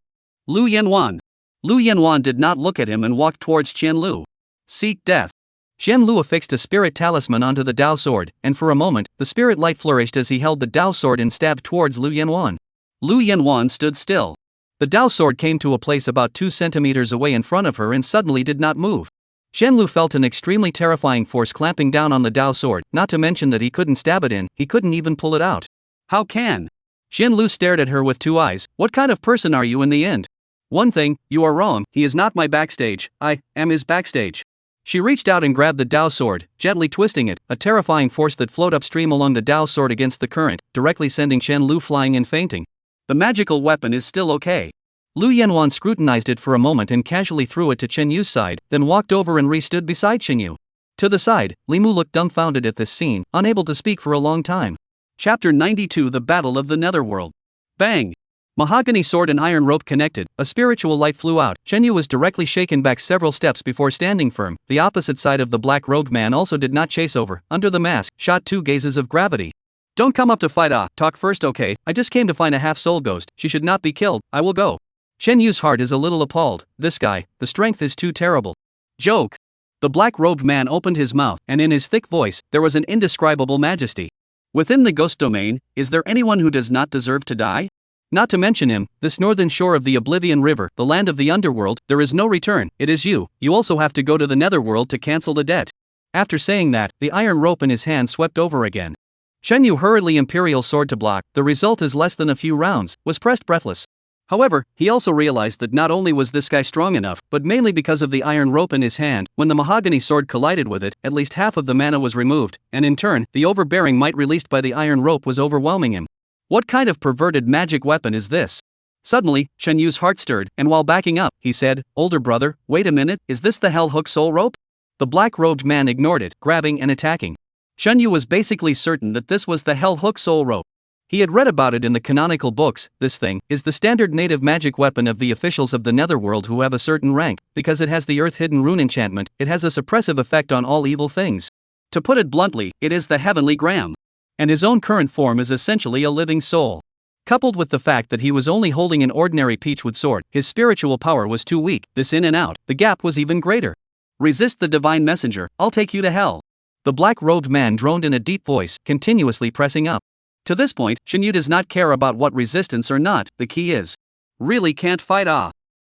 [SPEAKER 2] Lu Yanwan. Lu Yanwan did not look at him and walked towards Qianlu. Seek death. Qianlu affixed a spirit talisman onto the Dao sword, and for a moment, the spirit light flourished as he held the Dao sword and stabbed towards Lu Yanwan. Lu Yanwan stood still. The Dao sword came to a place about 2 centimeters away in front of her and suddenly did not move. Qianlu felt an extremely terrifying force clamping down on the Dao sword, not to mention that he couldn't stab it in, he couldn't even pull it out. How can? Qianlu stared at her with 2 eyes. What kind of person are you in the end? One thing, you are wrong, he is not my backstage, I am his backstage. She reached out and grabbed the Dao sword, gently twisting it, a terrifying force that flowed upstream along the Dao sword against the current, directly sending Qianlu flying and fainting. The magical weapon is still okay. Lu Yanwan scrutinized it for a moment and casually threw it to Chenyu's side, then walked over and re-stood beside Chenyu. To the side, Limu looked dumbfounded at this scene, unable to speak for a long time. Chapter 92 The Battle of the Netherworld. Bang! Mahogany sword and iron rope connected, a spiritual light flew out. Chenyu was directly shaken back several steps before standing firm. The opposite side of the black-robed man also did not chase over. Under the mask, shot 2 gazes of gravity. Don't come up to fight, talk first, okay? I just came to find a half-soul ghost. She should not be killed, I will go. Chenyu's heart is a little appalled. This guy, the strength is too terrible. Joke. The black-robed man opened his mouth, and in his thick voice, there was an indescribable majesty. Within the ghost domain, is there anyone who does not deserve to die? Not to mention him, this northern shore of the Oblivion River, the land of the underworld, there is no return, it is you also have to go to the netherworld to cancel the debt. After saying that, the iron rope in his hand swept over again. Chenyu hurriedly imperial sword to block, the result is less than a few rounds, was pressed breathless. However, he also realized that not only was this guy strong enough, but mainly because of the iron rope in his hand, when the mahogany sword collided with it, at least half of the mana was removed, and in turn, the overbearing might released by the iron rope was overwhelming him. What kind of perverted magic weapon is this? Suddenly, Chenyu's heart stirred, and while backing up, he said, Older brother, wait a minute, is this the hell hook soul rope? The black-robed man ignored it, grabbing and attacking. Chenyu was basically certain that this was the hell hook soul rope. He had read about it in the canonical books. This thing is the standard native magic weapon of the officials of the netherworld who have a certain rank. Because it has the earth-hidden rune enchantment, it has a suppressive effect on all evil things. To put it bluntly, it is the heavenly gram. And his own current form is essentially a living soul. Coupled with the fact that he was only holding an ordinary peachwood sword, his spiritual power was too weak. This in and out, the gap was even greater. Resist the divine messenger, I'll take you to hell. The black-robed man droned in a deep voice, continuously pressing up. To this point, Chenyu does not care about what resistance or not, the key is. Really can't fight,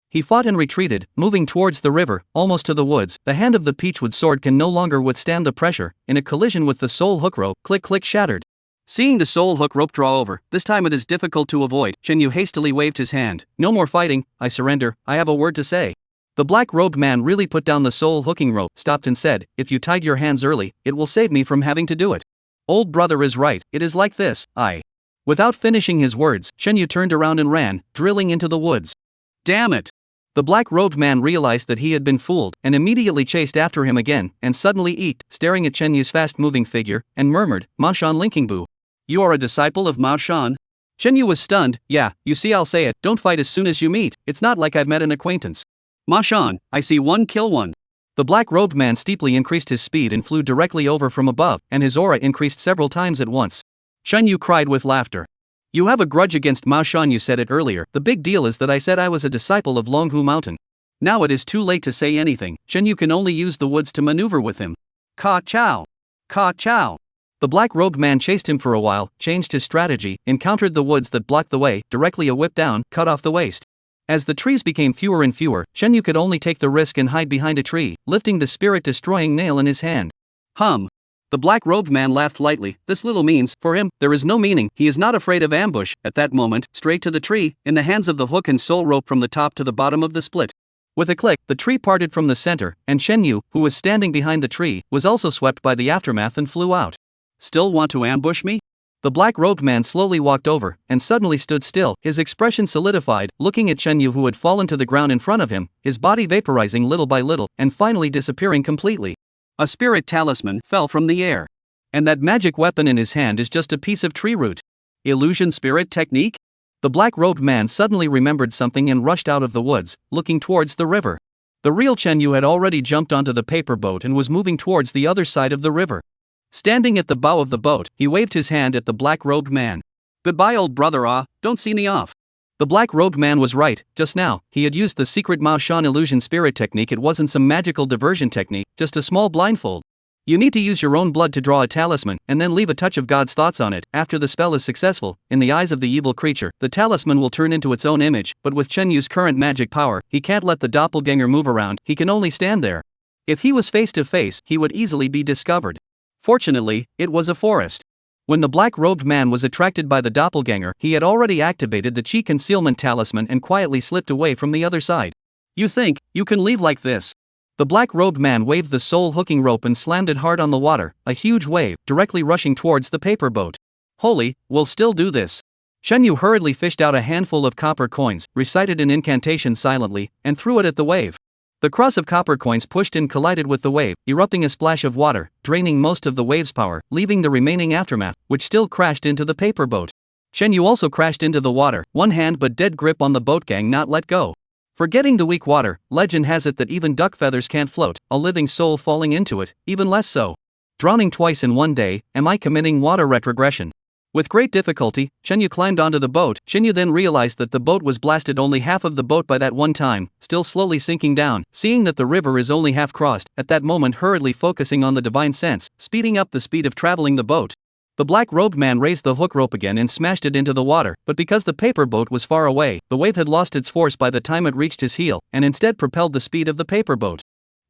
[SPEAKER 2] He fought and retreated, moving towards the river, almost to the woods. The hand of the peachwood sword can no longer withstand the pressure. In a collision with the soul hook rope, click shattered. Seeing the soul hook rope draw over, this time it is difficult to avoid, Chenyu hastily waved his hand. No more fighting, I surrender, I have a word to say. The black-robed man really put down the soul hooking rope, stopped and said, if you tied your hands early, it will save me from having to do it. Old brother is right, it is like this, Without finishing his words, Chenyu turned around and ran, drilling into the woods. Damn it! The black-robed man realized that he had been fooled, and immediately chased after him again, and suddenly eeked, staring at Chenyu's fast-moving figure, and murmured, Ma Shan Linkingbu. You are a disciple of Ma Shan? Chenyu was stunned. Yeah, you see, I'll say it, don't fight as soon as you meet, it's not like I've met an acquaintance. Ma Shan, I see one kill one. The black-robed man steeply increased his speed and flew directly over from above, and his aura increased several times at once. Chenyu cried with laughter. You have a grudge against Ma Shan, you said it earlier. The big deal is that I said I was a disciple of Longhu Mountain. Now it is too late to say anything. Chenyu can only use the woods to maneuver with him. Ka chow! Ka chow! The black-robed man chased him for a while, changed his strategy, encountered the woods that blocked the way, directly a whip down, cut off the waist. As the trees became fewer and fewer, Shen Yu could only take the risk and hide behind a tree, lifting the spirit-destroying nail in his hand. The black-robed man laughed lightly. This little means, for him, there is no meaning. He is not afraid of ambush. At that moment, straight to the tree, in the hands of the hook and soul rope from the top to the bottom of the split. With a click, the tree parted from the center, and Shen Yu, who was standing behind the tree, was also swept by the aftermath and flew out. Still want to ambush me? The black-robed man slowly walked over, and suddenly stood still, his expression solidified, looking at Shen Yu who had fallen to the ground in front of him, his body vaporizing little by little, and finally disappearing completely. A spirit talisman fell from the air. And that magic weapon in his hand is just a piece of tree root. Illusion spirit technique? The black-robed man suddenly remembered something and rushed out of the woods, looking towards the river. The real Chen Yu had already jumped onto the paper boat and was moving towards the other side of the river. Standing at the bow of the boat, he waved his hand at the black-robed man. Goodbye, old brother, don't see me off. The black-robed man was right. Just now, he had used the secret Mao Shan illusion spirit technique. It wasn't some magical diversion technique, just a small blindfold. You need to use your own blood to draw a talisman, and then leave a touch of God's thoughts on it. After the spell is successful, in the eyes of the evil creature, the talisman will turn into its own image, but with Chen Yu's current magic power, he can't let the doppelganger move around, he can only stand there. If he was face to face, he would easily be discovered. Fortunately, it was a forest. When the black-robed man was attracted by the doppelganger, he had already activated the chi concealment talisman and quietly slipped away from the other side. You think you can leave like this? The black-robed man waved the soul hooking rope and slammed it hard on the water, a huge wave, directly rushing towards the paper boat. Holy, we'll still do this. Shen Yu hurriedly fished out a handful of copper coins, recited an incantation silently, and threw it at the wave. The cross of copper coins pushed and collided with the wave, erupting a splash of water, draining most of the wave's power, leaving the remaining aftermath, which still crashed into the paper boat. Shen Yu also crashed into the water, one hand but dead grip on the boat gang not let go. Forgetting the weak water, legend has it that even duck feathers can't float, a living soul falling into it, even less so. Drowning twice in one day, am I committing water retrogression? With great difficulty, Shen Yu climbed onto the boat. Shen Yu then realized that the boat was blasted only half of the boat by that one time, still slowly sinking down. Seeing that the river is only half crossed, at that moment hurriedly focusing on the divine sense, speeding up the speed of traveling the boat. The black-robed man raised the hook rope again and smashed it into the water, but because the paper boat was far away, the wave had lost its force by the time it reached his heel, and instead propelled the speed of the paper boat.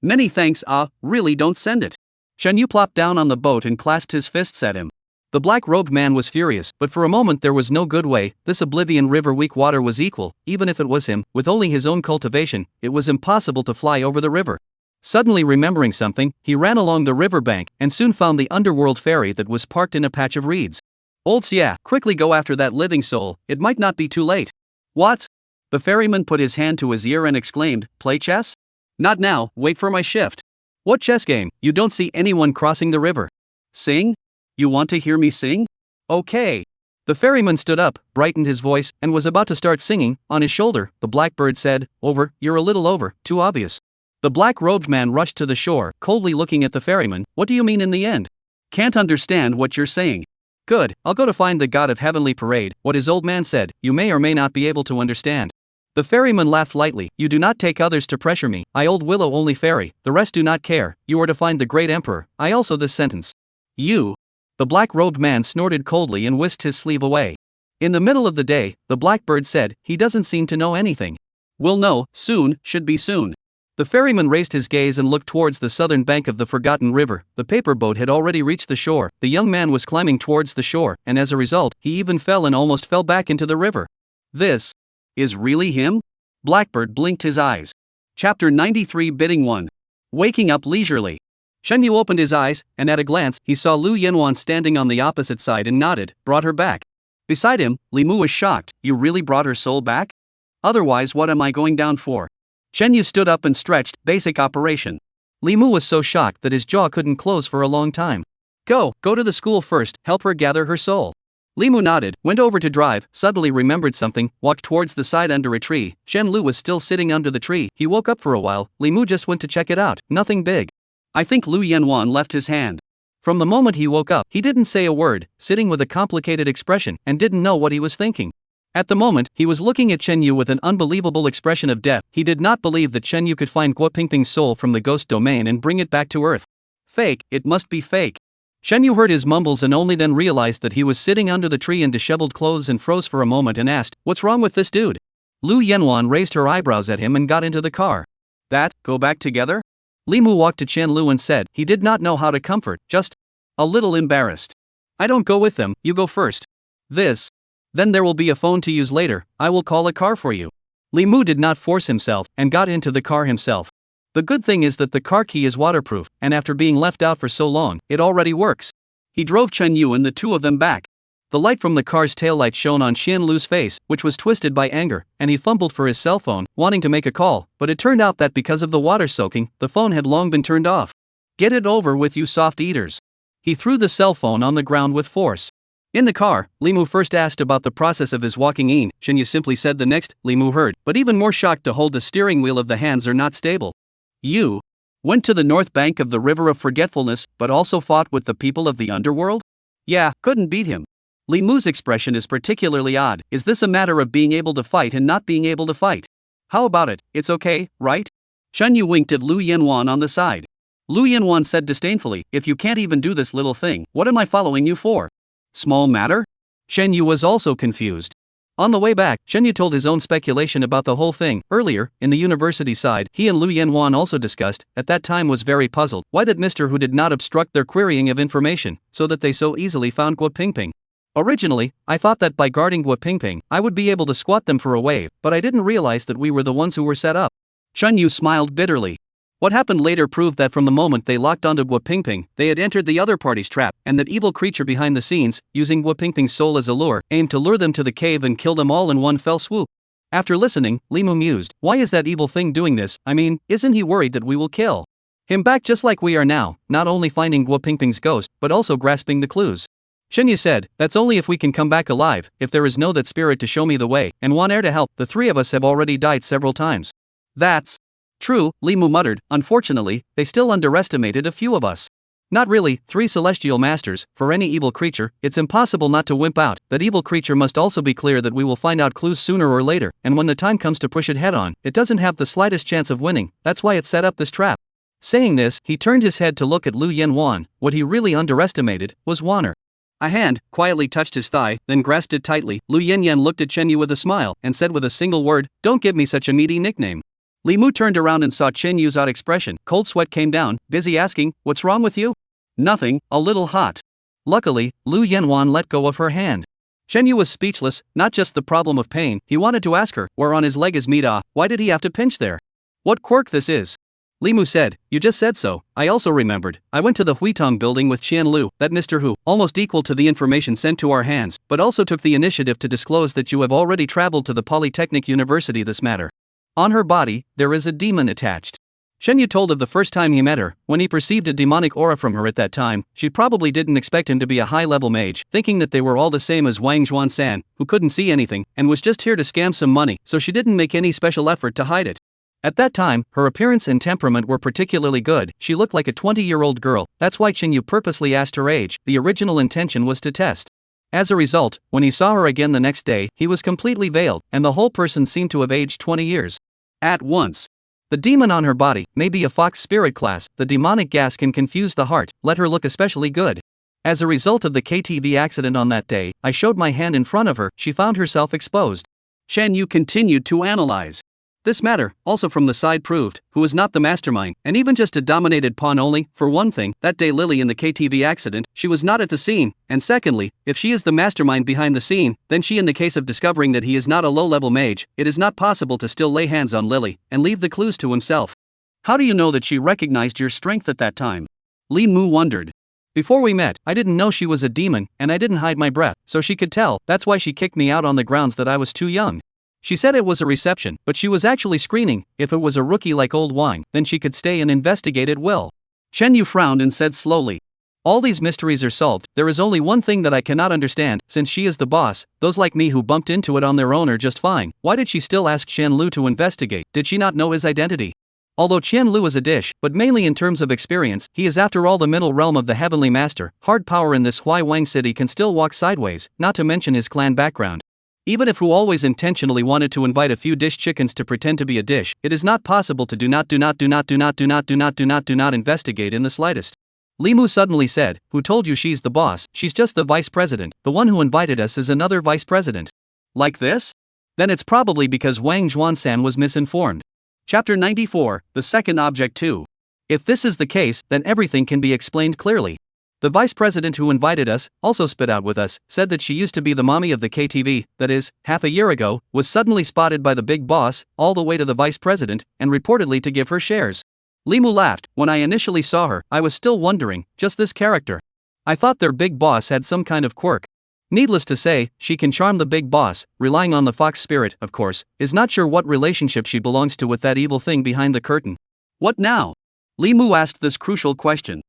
[SPEAKER 2] Many thanks, really don't send it. Shen Yu plopped down on the boat and clasped his fists at him. The black-robed man was furious, but for a moment there was no good way. This Oblivion River weak water was equal, even if it was him, with only his own cultivation, it was impossible to fly over the river. Suddenly remembering something, he ran along the riverbank, and soon found the underworld ferry that was parked in a patch of reeds. Old Xia, quickly go after that living soul, it might not be too late. What? The ferryman put his hand to his ear and exclaimed, play chess? Not now, wait for my shift. What chess game? You don't see anyone crossing the river. Sing? You want to hear me sing? Okay. The ferryman stood up, brightened his voice, and was about to start singing. On his shoulder, the blackbird said, over, you're a little over, too obvious. The black-robed man rushed to the shore, coldly looking at the ferryman. What do you mean in the end? Can't understand what you're saying. Good, I'll go to find the god of heavenly parade. What his old man said, you may or may not be able to understand. The ferryman laughed lightly. You do not take others to pressure me. I old willow only ferry, the rest do not care. You are to find the great emperor. I also this sentence. You. The black-robed man snorted coldly and whisked his sleeve away. In the middle of the day, the blackbird said, he doesn't seem to know anything. We'll know, soon, should be soon. The ferryman raised his gaze and looked towards the southern bank of the forgotten river. The paper boat had already reached the shore. The young man was climbing towards the shore, and as a result, he even fell and almost fell back into the river. This is really him? Blackbird blinked his eyes. Chapter 93 Bidding 1. Waking up leisurely. Shen Yu opened his eyes, and at a glance, he saw Lu Yanwan standing on the opposite side and nodded, brought her back. Beside him, Li Mu was shocked. You really brought her soul back? Otherwise what am I going down for? Shen Yu stood up and stretched, basic operation. Li Mu was so shocked that his jaw couldn't close for a long time. Go to the school first, help her gather her soul. Li Mu nodded, went over to drive, suddenly remembered something, walked towards the side under a tree. Shen Lu was still sitting under the tree. He woke up for a while. Li Mu just went to check it out, nothing big. I think Lu Yanwan left his hand. From the moment he woke up, he didn't say a word, sitting with a complicated expression, and didn't know what he was thinking. At the moment, he was looking at Chen Yu with an unbelievable expression of death. He did not believe that Chen Yu could find Guo Pingping's soul from the ghost domain and bring it back to Earth. Fake, it must be fake. Shen Yu heard his mumbles and only then realized that he was sitting under the tree in disheveled clothes and froze for a moment and asked, what's wrong with this dude? Lu Yanwan raised her eyebrows at him and got into the car. That, go back together? Li Mu walked to Chen Lu and said he did not know how to comfort, just a little embarrassed. I don't go with them, you go first. This. Then there will be a phone to use later, I will call a car for you. Li Mu did not force himself and got into the car himself. The good thing is that the car key is waterproof, and after being left out for so long, it already works. He drove Chen Yu and the two of them back. The light from the car's taillight shone on Chen Lu's face, which was twisted by anger, and he fumbled for his cell phone, wanting to make a call, but it turned out that because of the water soaking, the phone had long been turned off. Get it over with, you soft eaters. He threw the cell phone on the ground with force. In the car, Li Mu first asked about the process of his walking in. Chen Yu simply said the next. Li Mu heard, but even more shocked to hold the steering wheel of the hands are not stable. You went to the north bank of the River of Forgetfulness, but also fought with the people of the underworld? Yeah, couldn't beat him. Li Mu's expression is particularly odd. Is this a matter of being able to fight and not being able to fight? How about it, it's okay, right? Chen Yu winked at Lu Yanwan on the side. Lu Yanwan said disdainfully, if you can't even do this little thing, what am I following you for? Small matter? Chen Yu was also confused. On the way back, Chen Yu told his own speculation about the whole thing. Earlier, in the university side, he and Lu Yanwan also discussed, at that time was very puzzled, why that Mr. Hu did not obstruct their querying of information, so that they so easily found Guo Pingping. Originally, I thought that by guarding Guo Pingping, I would be able to squat them for a wave, but I didn't realize that we were the ones who were set up. Chen Yu smiled bitterly. What happened later proved that from the moment they locked onto Guo Pingping, they had entered the other party's trap, and that evil creature behind the scenes, using Guo Pingping's soul as a lure, aimed to lure them to the cave and kill them all in one fell swoop. After listening, Li Mu mused, why is that evil thing doing this? I mean, isn't he worried that we will kill him back just like we are now, not only finding Guo Pingping's ghost, but also grasping the clues? Chen Yu said, that's only if we can come back alive, if there is no that spirit to show me the way, and want air to help, the three of us have already died several times. That's true, Li Mu muttered, unfortunately, they still underestimated a few of us. Not really, 3 celestial masters, for any evil creature, it's impossible not to wimp out, that evil creature must also be clear that we will find out clues sooner or later, and when the time comes to push it head on, it doesn't have the slightest chance of winning, that's why it set up this trap. Saying this, he turned his head to look at Lu Yanwan. What he really underestimated was Wanner. A hand quietly touched his thigh, then grasped it tightly. Lu Yanyan looked at Chen Yu with a smile, and said with a single word, don't give me such a meaty nickname. Li Mu turned around and saw Chen Yu's odd expression. Cold sweat came down, busy asking, what's wrong with you? Nothing, a little hot. Luckily, Lu Yanwan let go of her hand. Chen Yu was speechless, not just the problem of pain, he wanted to ask her, where on his leg is meat? Why did he have to pinch there? What quirk this is? Li Mu said, you just said so. I also remembered. I went to the Huitong building with Qian Lu, that Mr. Hu, almost equal to the information sent to our hands, but also took the initiative to disclose that you have already traveled to the Polytechnic University this matter. On her body, there is a demon attached. Chen Yu told of the first time he met her. When he perceived a demonic aura from her at that time, she probably didn't expect him to be a high-level mage, thinking that they were all the same as Wang Zhuan-san, who couldn't see anything, and was just here to scam some money, so she didn't make any special effort to hide it. At that time, her appearance and temperament were particularly good. She looked like a 20-year-old girl, that's why Chen Yu purposely asked her age. The original intention was to test. As a result, when he saw her again the next day, he was completely veiled, and the whole person seemed to have aged 20 years. At once. The demon on her body may be a fox spirit class. The demonic gas can confuse the heart, let her look especially good. As a result of the KTV accident on that day, I showed my hand in front of her, she found herself exposed. Chen Yu continued to analyze this matter, also from the side proved, who is not the mastermind, and even just a dominated pawn only. For one thing, that day Lily in the KTV accident, she was not at the scene, and secondly, if she is the mastermind behind the scene, then she in the case of discovering that he is not a low-level mage, it is not possible to still lay hands on Lily, and leave the clues to himself. How do you know that she recognized your strength at that time? Li Mu wondered. Before we met, I didn't know she was a demon, and I didn't hide my breath, so she could tell. That's why she kicked me out on the grounds that I was too young. She said it was a reception, but she was actually screening. If it was a rookie like old wine, then she could stay and investigate at will. Chen Yu frowned and said slowly, all these mysteries are solved. There is only one thing that I cannot understand. Since she is the boss, those like me who bumped into it on their own are just fine. Why did she still ask Qian Lu to investigate? Did she not know his identity? Although Qian Lu is a dish, but mainly in terms of experience, he is after all the middle realm of the Heavenly Master. Hard power in this Huai Wang city can still walk sideways, not to mention his clan background. Even if Hu always intentionally wanted to invite a few dish chickens to pretend to be a dish, it is not possible to do not investigate in the slightest. Li Mu suddenly said, who told you she's the boss? She's just the vice president. The one who invited us is another vice president. Like this? Then it's probably because Wang Zhuan-san was misinformed. Chapter 94, The Second Object 2. If this is the case, then everything can be explained clearly. The vice president who invited us, also spit out with us, said that she used to be the mommy of the KTV, that is, half a year ago, was suddenly spotted by the big boss, all the way to the vice president, and reportedly to give her shares. Limu laughed. When I initially saw her, I was still wondering, just this character. I thought their big boss had some kind of quirk. Needless to say, she can charm the big boss, relying on the fox spirit, of course, is not sure what relationship she belongs to with that evil thing behind the curtain. What now? Limu asked this crucial question.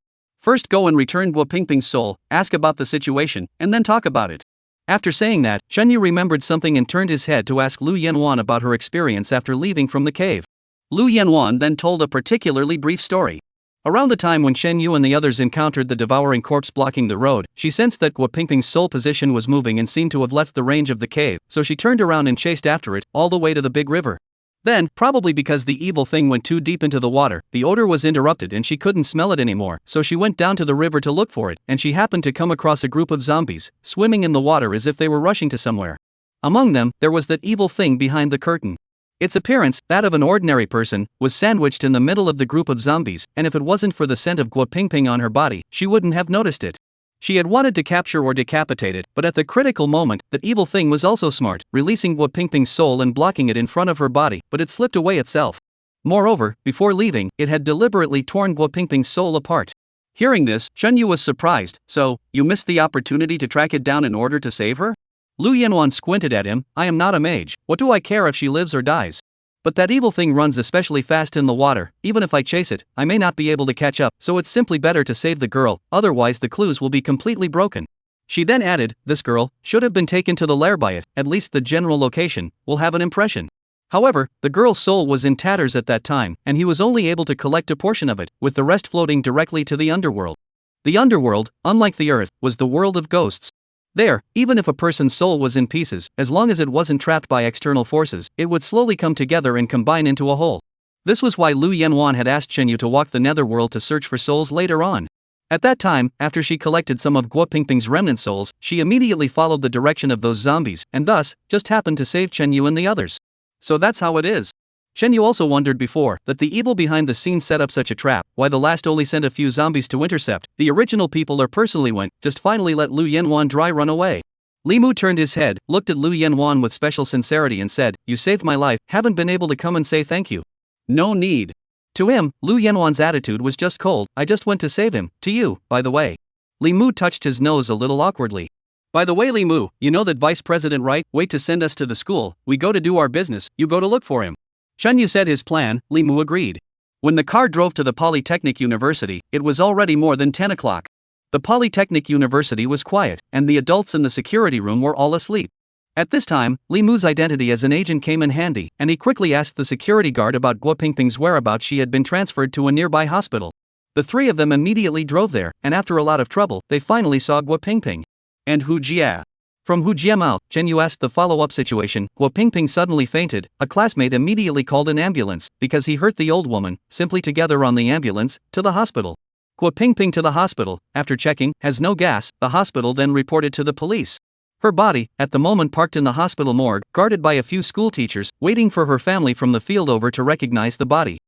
[SPEAKER 2] First go and return Guo Pingping's soul, ask about the situation, and then talk about it. After saying that, Shenyu remembered something and turned his head to ask Lu Yanwan about her experience after leaving from the cave. Lu Yanwan then told a particularly brief story. Around the time when Shenyu and the others encountered the devouring corpse blocking the road, she sensed that Guo Pingping's soul position was moving and seemed to have left the range of the cave, so she turned around and chased after it, all the way to the big river. Then, probably because the evil thing went too deep into the water, the odor was interrupted and she couldn't smell it anymore, so she went down to the river to look for it, and she happened to come across a group of zombies, swimming in the water as if they were rushing to somewhere. Among them, there was that evil thing behind the curtain. Its appearance, that of an ordinary person, was sandwiched in the middle of the group of zombies, and if it wasn't for the scent of Guo Pingping on her body, she wouldn't have noticed it. She had wanted to capture or decapitate it, but at the critical moment, that evil thing was also smart, releasing Guo Pingping's soul and blocking it in front of her body, but it slipped away itself. Moreover, before leaving, it had deliberately torn Guo Pingping's soul apart. Hearing this, Shenyu was surprised. So, you missed the opportunity to track it down in order to save her? Lu Yanwan squinted at him. I am not a mage, what do I care if she lives or dies? But that evil thing runs especially fast in the water, even if I chase it, I may not be able to catch up, so it's simply better to save the girl, otherwise the clues will be completely broken. She then added, this girl should have been taken to the lair by it, at least the general location will have an impression. However, the girl's soul was in tatters at that time, and he was only able to collect a portion of it, with the rest floating directly to the underworld. The underworld, unlike the earth, was the world of ghosts. There, even if a person's soul was in pieces, as long as it wasn't trapped by external forces, it would slowly come together and combine into a whole. This was why Lu Yanwan had asked Shenyu to walk the netherworld to search for souls later on. At that time, after she collected some of Guo Pingping's remnant souls, she immediately followed the direction of those zombies, and thus, just happened to save Shenyu and the others. So that's how it is. Shenyu also wondered before that the evil behind the scenes set up such a trap, why the last only sent a few zombies to intercept, the original people or personally went, just finally let Lu Yanwan dry run away. Limu turned his head, looked at Lu Yanwan with special sincerity and said, you saved my life, haven't been able to come and say thank you. No need. To him, Lu Yanwan's attitude was just cold, I just went to save him, to you, by the way. Limu touched his nose a little awkwardly. By the way Limu, you know that Vice President right, wait to send us to the school, we go to do our business, you go to look for him. Shenyu said his plan, Limu agreed. When the car drove to the Polytechnic University, it was already more than 10 o'clock. The Polytechnic University was quiet, and the adults in the security room were all asleep. At this time, Limu's identity as an agent came in handy, and he quickly asked the security guard about Guo Pingping's whereabouts. She had been transferred to a nearby hospital. The three of them immediately drove there, and after a lot of trouble, they finally saw Guo Pingping. And Hu Jia. From Hu Jia's mouth, Shenyu asked the follow-up situation. Guo Pingping suddenly fainted. A classmate immediately called an ambulance, because he hurt the old woman, simply together on the ambulance, to the hospital. Guo Pingping to the hospital, after checking, has no gas. The hospital then reported to the police. Her body, at the moment parked in the hospital morgue, guarded by a few school teachers, waiting for her family from the field over to recognize the body.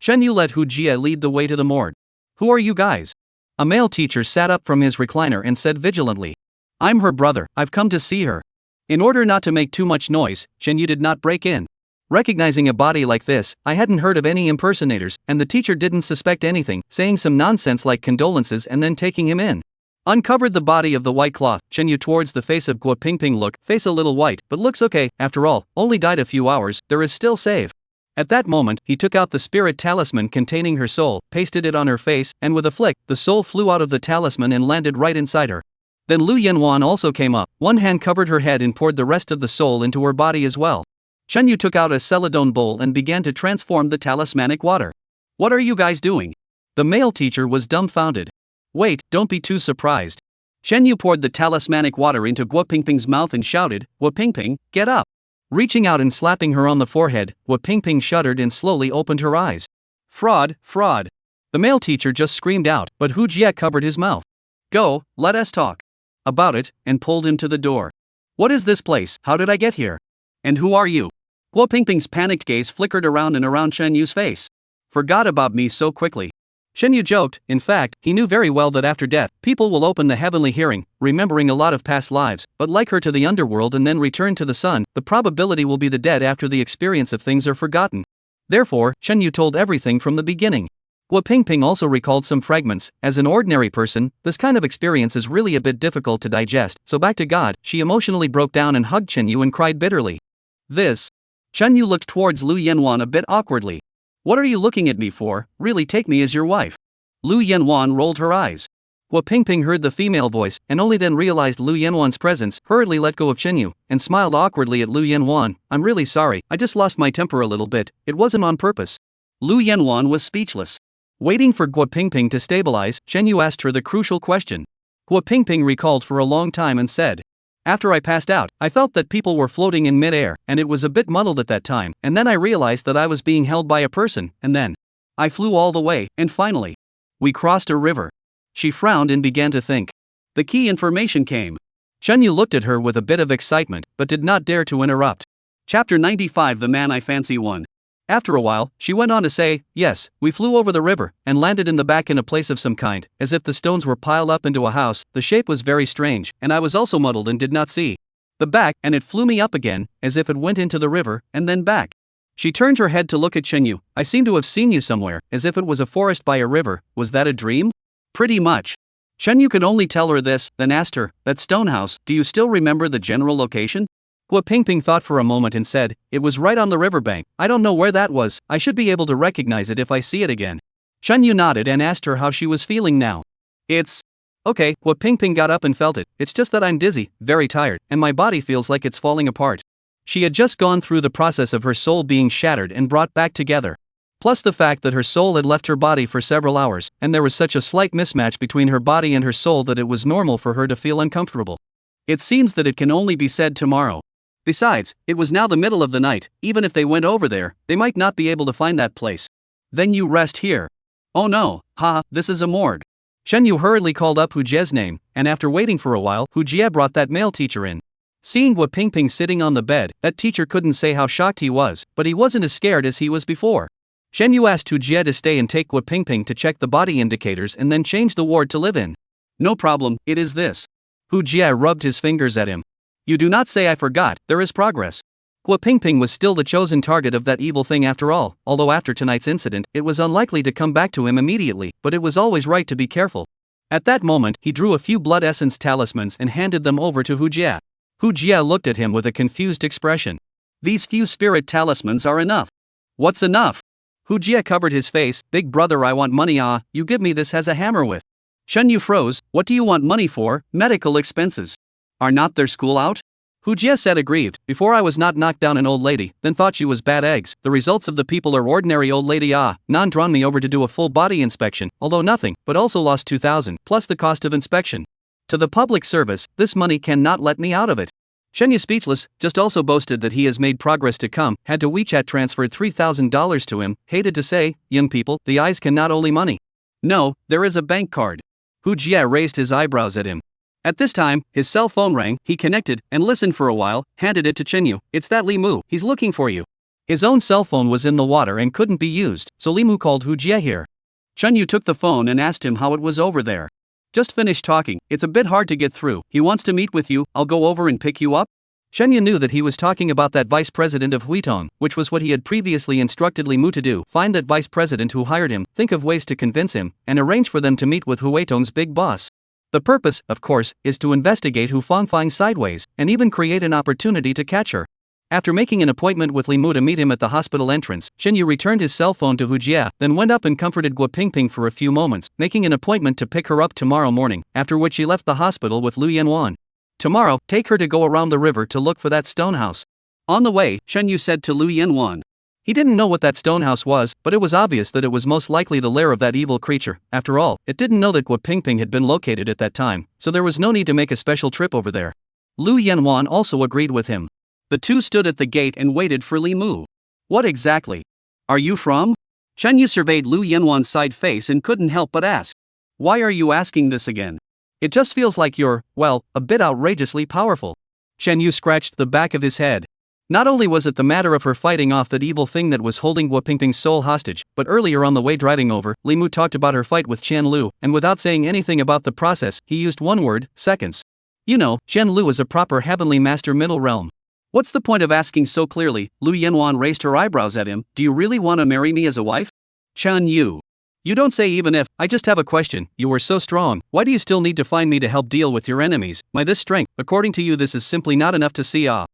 [SPEAKER 2] Shenyu let Hu Jia lead the way to the morgue. Who are you guys? A male teacher sat up from his recliner and said vigilantly. I'm her brother, I've come to see her. In order not to make too much noise, Shenyu did not break in. Recognizing a body like this, I hadn't heard of any impersonators, and the teacher didn't suspect anything, saying some nonsense like condolences and then taking him in. Uncovered the body of the white cloth, Shenyu towards the face of Guo Pingping. Look, face a little white, but looks okay, after all, only died a few hours, there is still save. At that moment, he took out the spirit talisman containing her soul, pasted it on her face, and with a flick, the soul flew out of the talisman and landed right inside her. Then Lu Yanwan also came up, one hand covered her head and poured the rest of the soul into her body as well. Shenyu took out a celadone bowl and began to transform the talismanic water. What are you guys doing? The male teacher was dumbfounded. Wait, don't be too surprised. Shenyu poured the talismanic water into Guo Pingping's mouth and shouted, Guo Pingping, get up. Reaching out and slapping her on the forehead, Guo Pingping shuddered and slowly opened her eyes. Fraud, fraud. The male teacher just screamed out, but Hu Jia covered his mouth. Go, let us talk about it, and pulled him to the door. What is this place? How did I get here? And who are you? Guo Pingping's panicked gaze flickered around and around Shen Yu's face. Forgot about me so quickly. Shen Yu joked. In fact, he knew very well that after death, people will open the heavenly hearing, remembering a lot of past lives, but like her to the underworld and then return to the sun, the probability will be the dead after the experience of things are forgotten. Therefore, Shen Yu told everything from the beginning. Guo Pingping also recalled some fragments. As an ordinary person, this kind of experience is really a bit difficult to digest, so back to God, she emotionally broke down and hugged Shen Yu and cried bitterly. Shen Yu looked towards Lu Yanwan a bit awkwardly. What are you looking at me for? Really take me as your wife. Lu Yanwan rolled her eyes. Guo Pingping heard the female voice, and only then realized Lu Yanwan's presence, hurriedly let go of Shen Yu, and smiled awkwardly at Lu Yanwan. I'm really sorry, I just lost my temper a little bit, it wasn't on purpose. Lu Yanwan was speechless. Waiting for Guo Pingping to stabilize, Shen Yu asked her the crucial question. Guo Pingping recalled for a long time and said, after I passed out, I felt that people were floating in mid-air, and it was a bit muddled at that time, and then I realized that I was being held by a person, and then I flew all the way, and finally, we crossed a river. She frowned and began to think. The key information came. Shen Yu looked at her with a bit of excitement, but did not dare to interrupt. Chapter 95 The Man I Fancy 1. After a while, she went on to say, yes, we flew over the river, and landed in the back in a place of some kind, as if the stones were piled up into a house. The shape was very strange, and I was also muddled and did not see the back, and it flew me up again, as if it went into the river, and then back. She turned her head to look at Shen Yu. I seem to have seen you somewhere, as if it was a forest by a river. Was that a dream? Pretty much. Shen Yu could only tell her this, then asked her, that stone house, do you still remember the general location? Guo Pingping thought for a moment and said, it was right on the riverbank. I don't know where that was, I should be able to recognize it if I see it again. Shen Yu nodded and asked her how she was feeling now. It's okay. Guo Pingping got up and felt it. It's just that I'm dizzy, very tired, and my body feels like it's falling apart. She had just gone through the process of her soul being shattered and brought back together. Plus the fact that her soul had left her body for several hours, and there was such a slight mismatch between her body and her soul that it was normal for her to feel uncomfortable. It seems that it can only be said tomorrow. Besides, it was now the middle of the night. Even if they went over there, they might not be able to find that place. Then you rest here. Oh no, this is a morgue. Shen Yu hurriedly called up Hu Jie's name, and after waiting for a while, Hu Jie brought that male teacher in. Seeing Guo Pingping sitting on the bed, that teacher couldn't say how shocked he was, but he wasn't as scared as he was before. Shen Yu asked Hu Jie to stay and take Guo Pingping to check the body indicators and then change the ward to live in. No problem, it is this. Hu Jie rubbed his fingers at him. You do not say I forgot, there is progress. Guo Pingping was still the chosen target of that evil thing after all, although after tonight's incident, it was unlikely to come back to him immediately, but it was always right to be careful. At that moment, he drew a few blood essence talismans and handed them over to Hu Jie. Hu Jie looked at him with a confused expression. These few spirit talismans are enough. What's enough? Hu Jie covered his face. Big brother, I want money. You give me this as a hammer with. Shen Yu froze. What do you want money for? Medical expenses. Are not their school out? Hu Jie said aggrieved. Before I was not knocked down an old lady, then thought she was bad eggs. The results of the people are ordinary old lady. Nan drawn me over to do a full body inspection, although nothing, but also lost 2,000, plus the cost of inspection. To the public service, this money cannot let me out of it. Shen Yu speechless, just also boasted that he has made progress to come, had to WeChat transferred $3,000 to him, hated to say, young people, the eyes can not only money. No, there is a bank card. Hu Jie raised his eyebrows at him. At this time, his cell phone rang, he connected, and listened for a while, handed it to Shen Yu. It's that Li Mu, he's looking for you. His own cell phone was in the water and couldn't be used, so Li Mu called Hu Jie here. Shen Yu took the phone and asked him how it was over there. Just finished talking, it's a bit hard to get through, he wants to meet with you, I'll go over and pick you up? Shen Yu knew that he was talking about that vice president of Huitong, which was what he had previously instructed Li Mu to do, find that vice president who hired him, think of ways to convince him, and arrange for them to meet with Huitong's big boss. The purpose, of course, is to investigate Hu Fangfang sideways, and even create an opportunity to catch her. After making an appointment with Li Mu to meet him at the hospital entrance, Shen Yu returned his cell phone to Hu Jie, then went up and comforted Guo Pingping for a few moments, making an appointment to pick her up tomorrow morning, after which he left the hospital with Lu Yanwan. Tomorrow, take her to go around the river to look for that stone house. On the way, Shen Yu said to Lu Yanwan. He didn't know what that stone house was, but it was obvious that it was most likely the lair of that evil creature. After all, it didn't know that Guo Pingping had been located at that time, so there was no need to make a special trip over there. Lu Yanwan also agreed with him. The two stood at the gate and waited for Li Mu. What exactly are you from? Shen Yu surveyed Lu Yanwan's side face and couldn't help but ask. Why are you asking this again? It just feels like you're, well, a bit outrageously powerful. Shen Yu scratched the back of his head. Not only was it the matter of her fighting off that evil thing that was holding Wu Pingping's soul hostage, but earlier on the way driving over, Li Mu talked about her fight with Qian Lu, and without saying anything about the process, he used one word, seconds. You know, Qian Lu is a proper heavenly master middle realm. What's the point of asking so clearly? Lu Yanwan raised her eyebrows at him. Do you really want to marry me as a wife? Qian Yu. You don't say even if. I just have a question. You were so strong, why do you still need to find me to help deal with your enemies? My this strength, according to you this is simply not enough to see ah.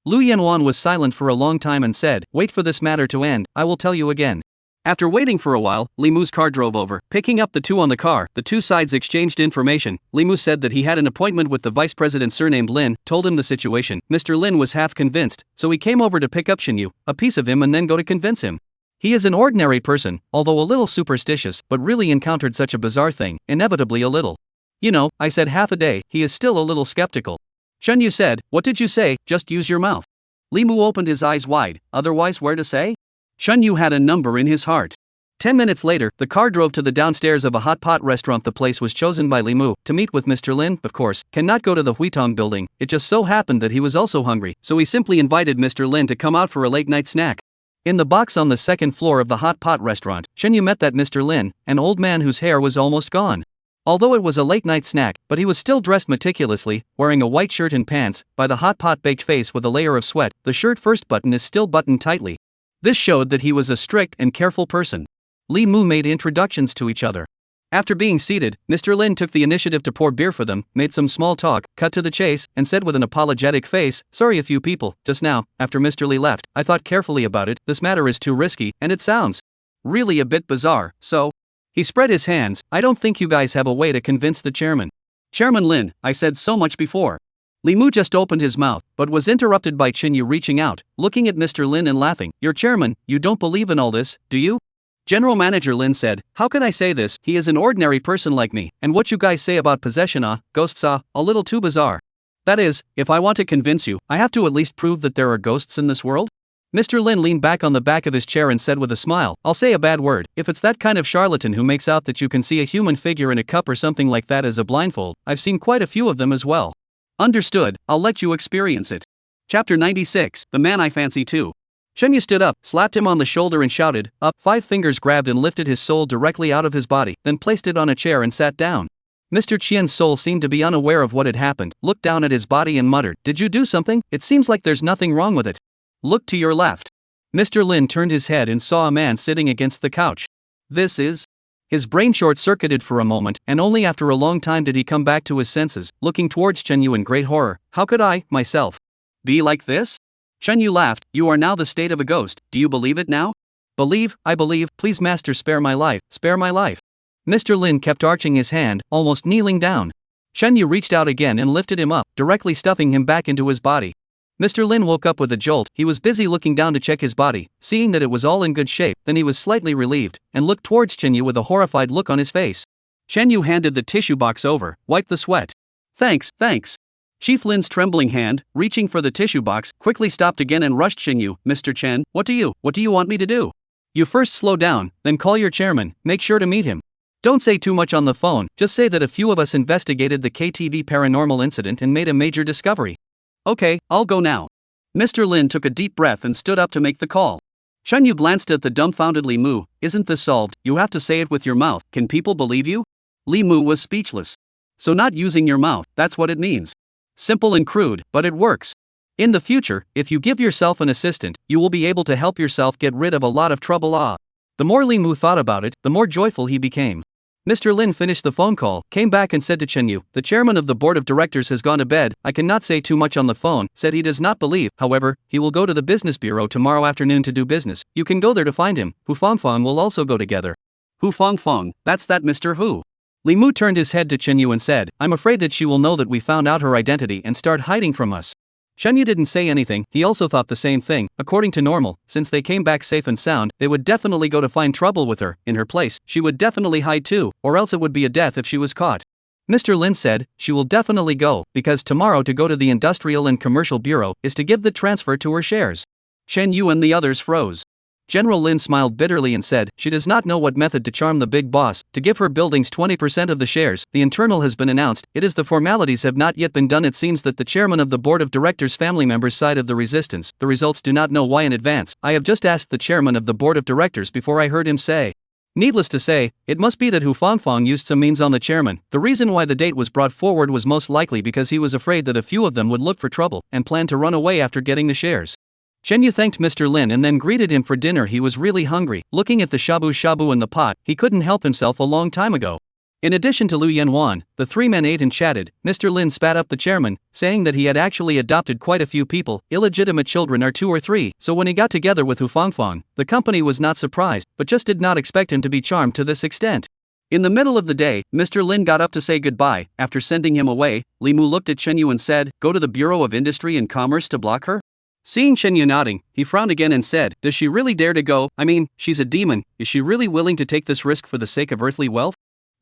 [SPEAKER 2] Lu Yanwan was silent for a long time and said, wait for this matter to end, I will tell you again. After waiting for a while, Li Mu's car drove over. Picking up the two on the car, the two sides exchanged information. Li Mu said that he had an appointment with the vice president surnamed Lin, told him the situation. Mr. Lin was half convinced, so he came over to pick up Shin Yu, a piece of him and then go to convince him. He is an ordinary person, although a little superstitious, but really encountered such a bizarre thing, inevitably a little. You know, I said half a day, he is still a little skeptical. Shen Yu said, what did you say? Just use your mouth. Li Mu opened his eyes wide, otherwise where to say? Shen Yu had a number in his heart. 10 minutes later, the car drove to the downstairs of a hot pot restaurant. The place was chosen by Li Mu to meet with Mr. Lin, of course, cannot go to the Huitong building. It just so happened that he was also hungry, so he simply invited Mr. Lin to come out for a late night snack. In the box on the second floor of the hot pot restaurant, Shen Yu met that Mr. Lin, an old man whose hair was almost gone. Although it was a late night snack, but he was still dressed meticulously, wearing a white shirt and pants, by the hot pot baked face with a layer of sweat. The shirt first button is still buttoned tightly. This showed that he was a strict and careful person. Li Mu made introductions to each other. After being seated, Mr. Lin took the initiative to pour beer for them, made some small talk, cut to the chase, and said with an apologetic face, sorry a few people, just now, after Mr. Li left, I thought carefully about it, this matter is too risky, and it sounds really a bit bizarre, so. He spread his hands, I don't think you guys have a way to convince the chairman. Chairman Lin, I said so much before. Li Mu just opened his mouth, but was interrupted by Qin Yu reaching out, looking at Mr. Lin and laughing. Your chairman, you don't believe in all this, do you? General Manager Lin said, how can I say this, he is an ordinary person like me, and what you guys say about possession ghosts a little too bizarre. That is, if I want to convince you, I have to at least prove that there are ghosts in this world? Mr. Lin leaned back on the back of his chair and said with a smile, I'll say a bad word, if it's that kind of charlatan who makes out that you can see a human figure in a cup or something like that as a blindfold, I've seen quite a few of them as well. Understood, I'll let you experience it. Chapter 96, The Man I Fancy Too. Shen Yu stood up, slapped him on the shoulder and shouted, up, 5 fingers grabbed and lifted his soul directly out of his body, then placed it on a chair and sat down. Mr. Qian's soul seemed to be unaware of what had happened, looked down at his body and muttered, did you do something? It seems like there's nothing wrong with it. Look to your left. Mr. Lin turned his head and saw a man sitting against the couch. This is? His brain short-circuited for a moment, and only after a long time did he come back to his senses, looking towards Chen Yu in great horror. How could I, myself, be like this? Chen Yu laughed, you are now the state of a ghost, do you believe it now? Believe, I believe, please master spare my life, spare my life. Mr. Lin kept arching his hand, almost kneeling down. Chen Yu reached out again and lifted him up, directly stuffing him back into his body. Mr. Lin woke up with a jolt, he was busy looking down to check his body, seeing that it was all in good shape, then he was slightly relieved, and looked towards Chen Yu with a horrified look on his face. Chen Yu handed the tissue box over, wiped the sweat. Thanks, thanks. Chief Lin's trembling hand, reaching for the tissue box, quickly stopped again and rushed Chen Yu. Mr. Chen, what do you want me to do? You first slow down, then call your chairman, make sure to meet him. Don't say too much on the phone, just say that a few of us investigated the KTV paranormal incident and made a major discovery. Okay, I'll go now. Mr. Lin took a deep breath and stood up to make the call. Chen Yu glanced at the dumbfounded Li Mu. Isn't this solved? You have to say it with your mouth. Can people believe you? Li Mu was speechless. So not using your mouth, that's what it means. Simple and crude, but it works. In the future, if you give yourself an assistant, you will be able to help yourself get rid of a lot of trouble. The more Li Mu thought about it, the more joyful he became. Mr. Lin finished the phone call, came back and said to Chen Yu, the chairman of the board of directors has gone to bed, I cannot say too much on the phone, said he does not believe, however, he will go to the business bureau tomorrow afternoon to do business, you can go there to find him, Hu Fangfang will also go together. Hu Fangfang, that's that Mr. Hu. Li Mu turned his head to Chen Yu and said, I'm afraid that she will know that we found out her identity and start hiding from us. Chen Yu didn't say anything, he also thought the same thing, according to normal, since they came back safe and sound, they would definitely go to find trouble with her, in her place, she would definitely hide too, or else it would be a death if she was caught. Mr. Lin said, she will definitely go, because tomorrow to go to the Industrial and Commercial Bureau is to give the transfer to her shares. Chen Yu and the others froze. General Lin smiled bitterly and said, she does not know what method to charm the big boss, to give her buildings 20% of the shares. The internal has been announced, it is the formalities have not yet been done. It seems that the chairman of the board of directors family members side of the resistance, the results do not know why in advance. I have just asked the chairman of the board of directors before I heard him say. Needless to say, it must be that Hu Fangfang used some means on the chairman. The reason why the date was brought forward was most likely because he was afraid that a few of them would look for trouble and plan to run away after getting the shares. Chen Yu thanked Mr. Lin and then greeted him for dinner. He was really hungry. Looking at the shabu-shabu in the pot, he couldn't help himself a long time ago. In addition to Lu Yanwan, the three men ate and chatted. Mr. Lin spat up the chairman, saying that he had actually adopted quite a few people. Illegitimate children are 2 or 3, so when he got together with Hu Fangfang, the company was not surprised, but just did not expect him to be charmed to this extent. In the middle of the day, Mr. Lin got up to say goodbye. After sending him away, Li Mu looked at Chen Yu and said, go to the Bureau of Industry and Commerce to block her? Seeing Chen Yu nodding, he frowned again and said, does she really dare to go? I mean, she's a demon, is she really willing to take this risk for the sake of earthly wealth?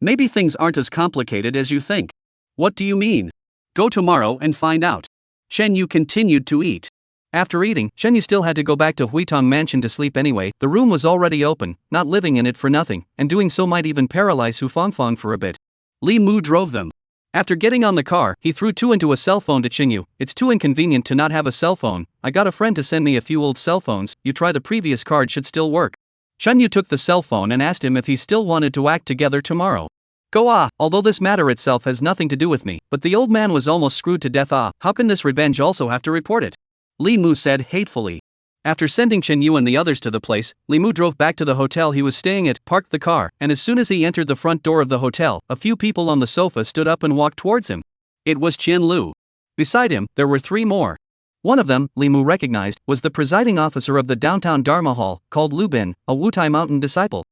[SPEAKER 2] Maybe things aren't as complicated as you think. What do you mean? Go tomorrow and find out. Chen Yu continued to eat. After eating, Chen Yu still had to go back to Huitong Mansion to sleep anyway. The room was already open, not living in it for nothing, and doing so might even paralyze Hu Fangfang for a bit. Li Mu drove them. After getting on the car, he threw 2 into a cell phone to Chen Yu. It's too inconvenient to not have a cell phone. I got a friend to send me a few old cell phones. You try the previous card should still work. Chen Yu took the cell phone and asked him if he still wanted to act together tomorrow. Go although this matter itself has nothing to do with me, but the old man was almost screwed to death. How can this revenge also have to report it? Li Mu said hatefully. After sending Chen Yu and the others to the place, Li Mu drove back to the hotel he was staying at, parked the car, and as soon as he entered the front door of the hotel, a few people on the sofa stood up and walked towards him. It was Qian Lu. Beside him, there were 3 more. One of them, Li Mu recognized, was the presiding officer of the downtown Dharma Hall, called Lu Bin, a Wutai Mountain disciple.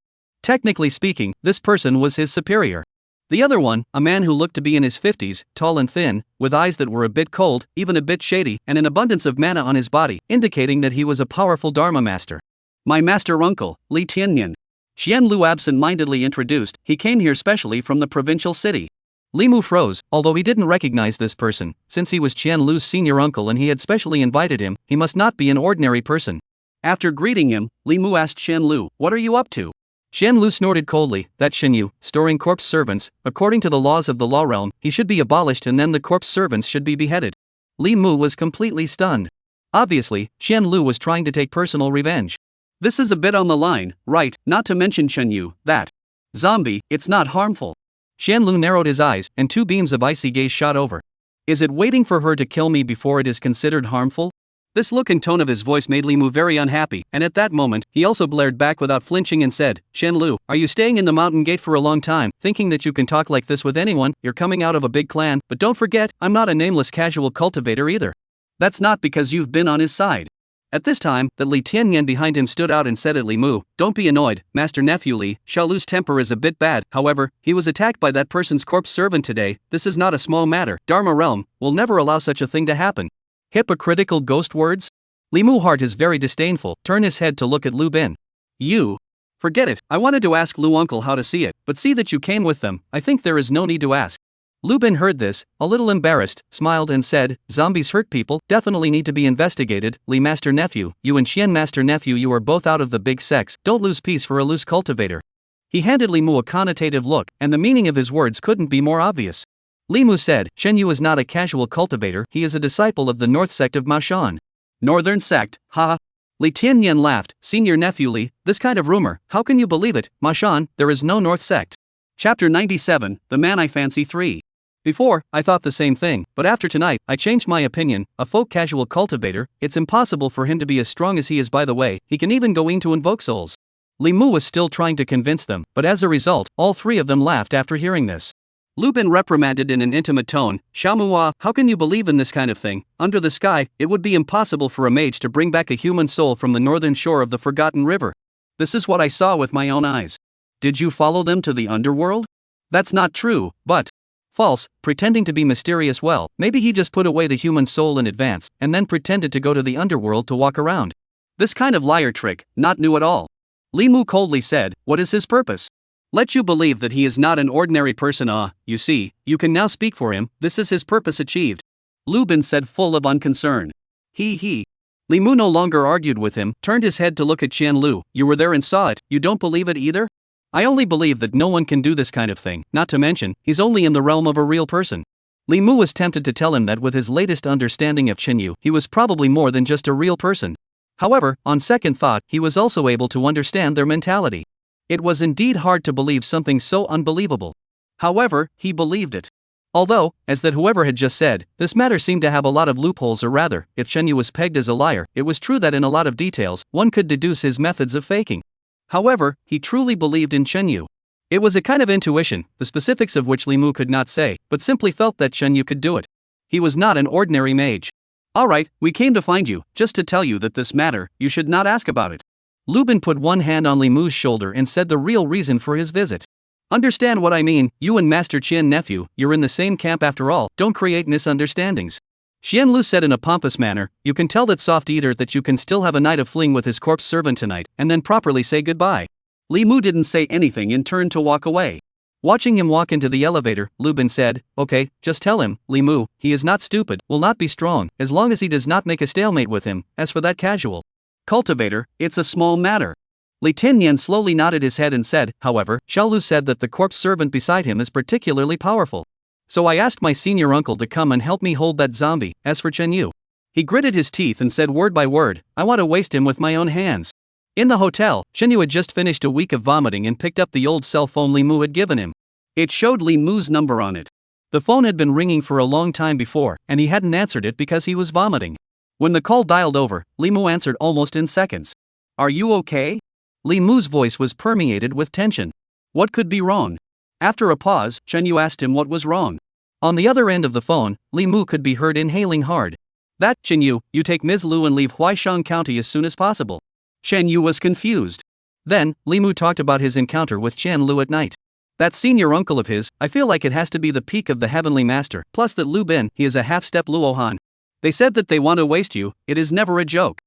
[SPEAKER 2] Technically speaking, this person was his superior. The other one, a man who looked to be in his 50s, tall and thin, with eyes that were a bit cold, even a bit shady, and an abundance of mana on his body, indicating that he was a powerful Dharma master. My master uncle, Li Tianyan. Qian Lu absent-mindedly introduced, he came here specially from the provincial city. Li Mu froze, although he didn't recognize this person. Since he was Qian Lu's senior uncle and he had specially invited him, he must not be an ordinary person. After greeting him, Li Mu asked Qian Lu, what are you up to? Qian Lu snorted coldly, that Chen Yu, storing corpse servants, according to the laws of the law realm, he should be abolished and then the corpse servants should be beheaded. Li Mu was completely stunned. Obviously, Qian Lu was trying to take personal revenge. This is a bit on the line, right, not to mention Chen Yu, that zombie, it's not harmful. Qian Lu narrowed his eyes, and 2 beams of icy gaze shot over. Is it waiting for her to kill me before it is considered harmful? This look and tone of his voice made Li Mu very unhappy, and at that moment, he also blared back without flinching and said, Qian Lu, are you staying in the mountain gate for a long time, thinking that you can talk like this with anyone? You're coming out of a big clan, but don't forget, I'm not a nameless casual cultivator either. That's not because you've been on his side. At this time, that Li Tianyan behind him stood out and said at Li Mu, don't be annoyed, Master Nephew Li, Xiaolu's temper is a bit bad, however, he was attacked by that person's corpse servant today, this is not a small matter, Dharma realm will never allow such a thing to happen. Hypocritical ghost words? Li Mu heart is very disdainful, turn his head to look at Lu Bin. You? Forget it, I wanted to ask Lu uncle how to see it, but see that you came with them, I think there is no need to ask. Lu Bin heard this, a little embarrassed, smiled and said, zombies hurt people, definitely need to be investigated, Li Master Nephew, you and Qian Master Nephew you are both out of the big sex, don't lose peace for a loose cultivator. He handed Li Mu a connotative look, and the meaning of his words couldn't be more obvious. Li Mu said, Chen Yu is not a casual cultivator, he is a disciple of the North sect of Maoshan. Northern sect, ha. Li Tianyan laughed, Senior Nephew Li, this kind of rumor, how can you believe it, Maoshan, there is no North sect. Chapter 97, The Man I Fancy 3. Before, I thought the same thing, but after tonight, I changed my opinion, a folk casual cultivator, it's impossible for him to be as strong as he is by the way, he can even go in to invoke souls. Li Mu was still trying to convince them, but as a result, all 3 of them laughed after hearing this. Lu Bin reprimanded in an intimate tone, Xiaomuhua, how can you believe in this kind of thing? Under the sky, it would be impossible for a mage to bring back a human soul from the northern shore of the Forgotten River. This is what I saw with my own eyes. Did you follow them to the underworld? That's not true, but false, pretending to be mysterious well, maybe he just put away the human soul in advance, and then pretended to go to the underworld to walk around. This kind of liar trick, not new at all. Li Mu coldly said, what is his purpose? Let you believe that he is not an ordinary person. You see, you can now speak for him, this is his purpose achieved. Lu Bin said full of unconcern. He. Li Mu no longer argued with him, turned his head to look at Qian Lu. You were there and saw it, you don't believe it either? I only believe that no one can do this kind of thing, not to mention, he's only in the realm of a real person. Li Mu was tempted to tell him that with his latest understanding of Qian Yu, he was probably more than just a real person. However, on second thought, he was also able to understand their mentality. It was indeed hard to believe something so unbelievable. However, he believed it. Although, as that whoever had just said, this matter seemed to have a lot of loopholes, or rather, if Qian Yu was pegged as a liar, it was true that in a lot of details, one could deduce his methods of faking. However, he truly believed in Qian Yu. It was a kind of intuition, the specifics of which Li Mu could not say, but simply felt that Qian Yu could do it. He was not an ordinary mage. Alright, we came to find you, just to tell you that this matter, you should not ask about it. Lu Bin put one hand on Li Mu's shoulder and said the real reason for his visit. Understand what I mean, you and Master Qian nephew, you're in the same camp after all, don't create misunderstandings. Qian Lu said in a pompous manner, you can tell that soft eater that you can still have a night of fling with his corpse servant tonight, and then properly say goodbye. Li Mu didn't say anything and turned to walk away. Watching him walk into the elevator, Lu Bin said, okay, just tell him, Li Mu, he is not stupid, will not be strong, as long as he does not make a stalemate with him. As for that casual cultivator, it's a small matter. Li Tinyan slowly nodded his head and said, however, Xiao Lu said that the corpse servant beside him is particularly powerful. So I asked my senior uncle to come and help me hold that zombie. As for Qian Yu, he gritted his teeth and said word by word, I want to waste him with my own hands. In the hotel, Qian Yu had just finished a week of vomiting and picked up the old cell phone Li Mu had given him. It showed Li Mu's number on it. The phone had been ringing for a long time before, and he hadn't answered it because he was vomiting. When the call dialed over, Li Mu answered almost in seconds. Are you okay? Li Mu's voice was permeated with tension. What could be wrong? After a pause, Qian Yu asked him what was wrong. On the other end of the phone, Li Mu could be heard inhaling hard. That, Qian Yu, you take Ms. Lu and leave Huaishang County as soon as possible. Qian Yu was confused. Then, Li Mu talked about his encounter with Qian Lu at night. That senior uncle of his, I feel like it has to be the peak of the heavenly master, plus that Lu Bin, he is a half-step Luohan. They said that they want to waste you, it is never a joke.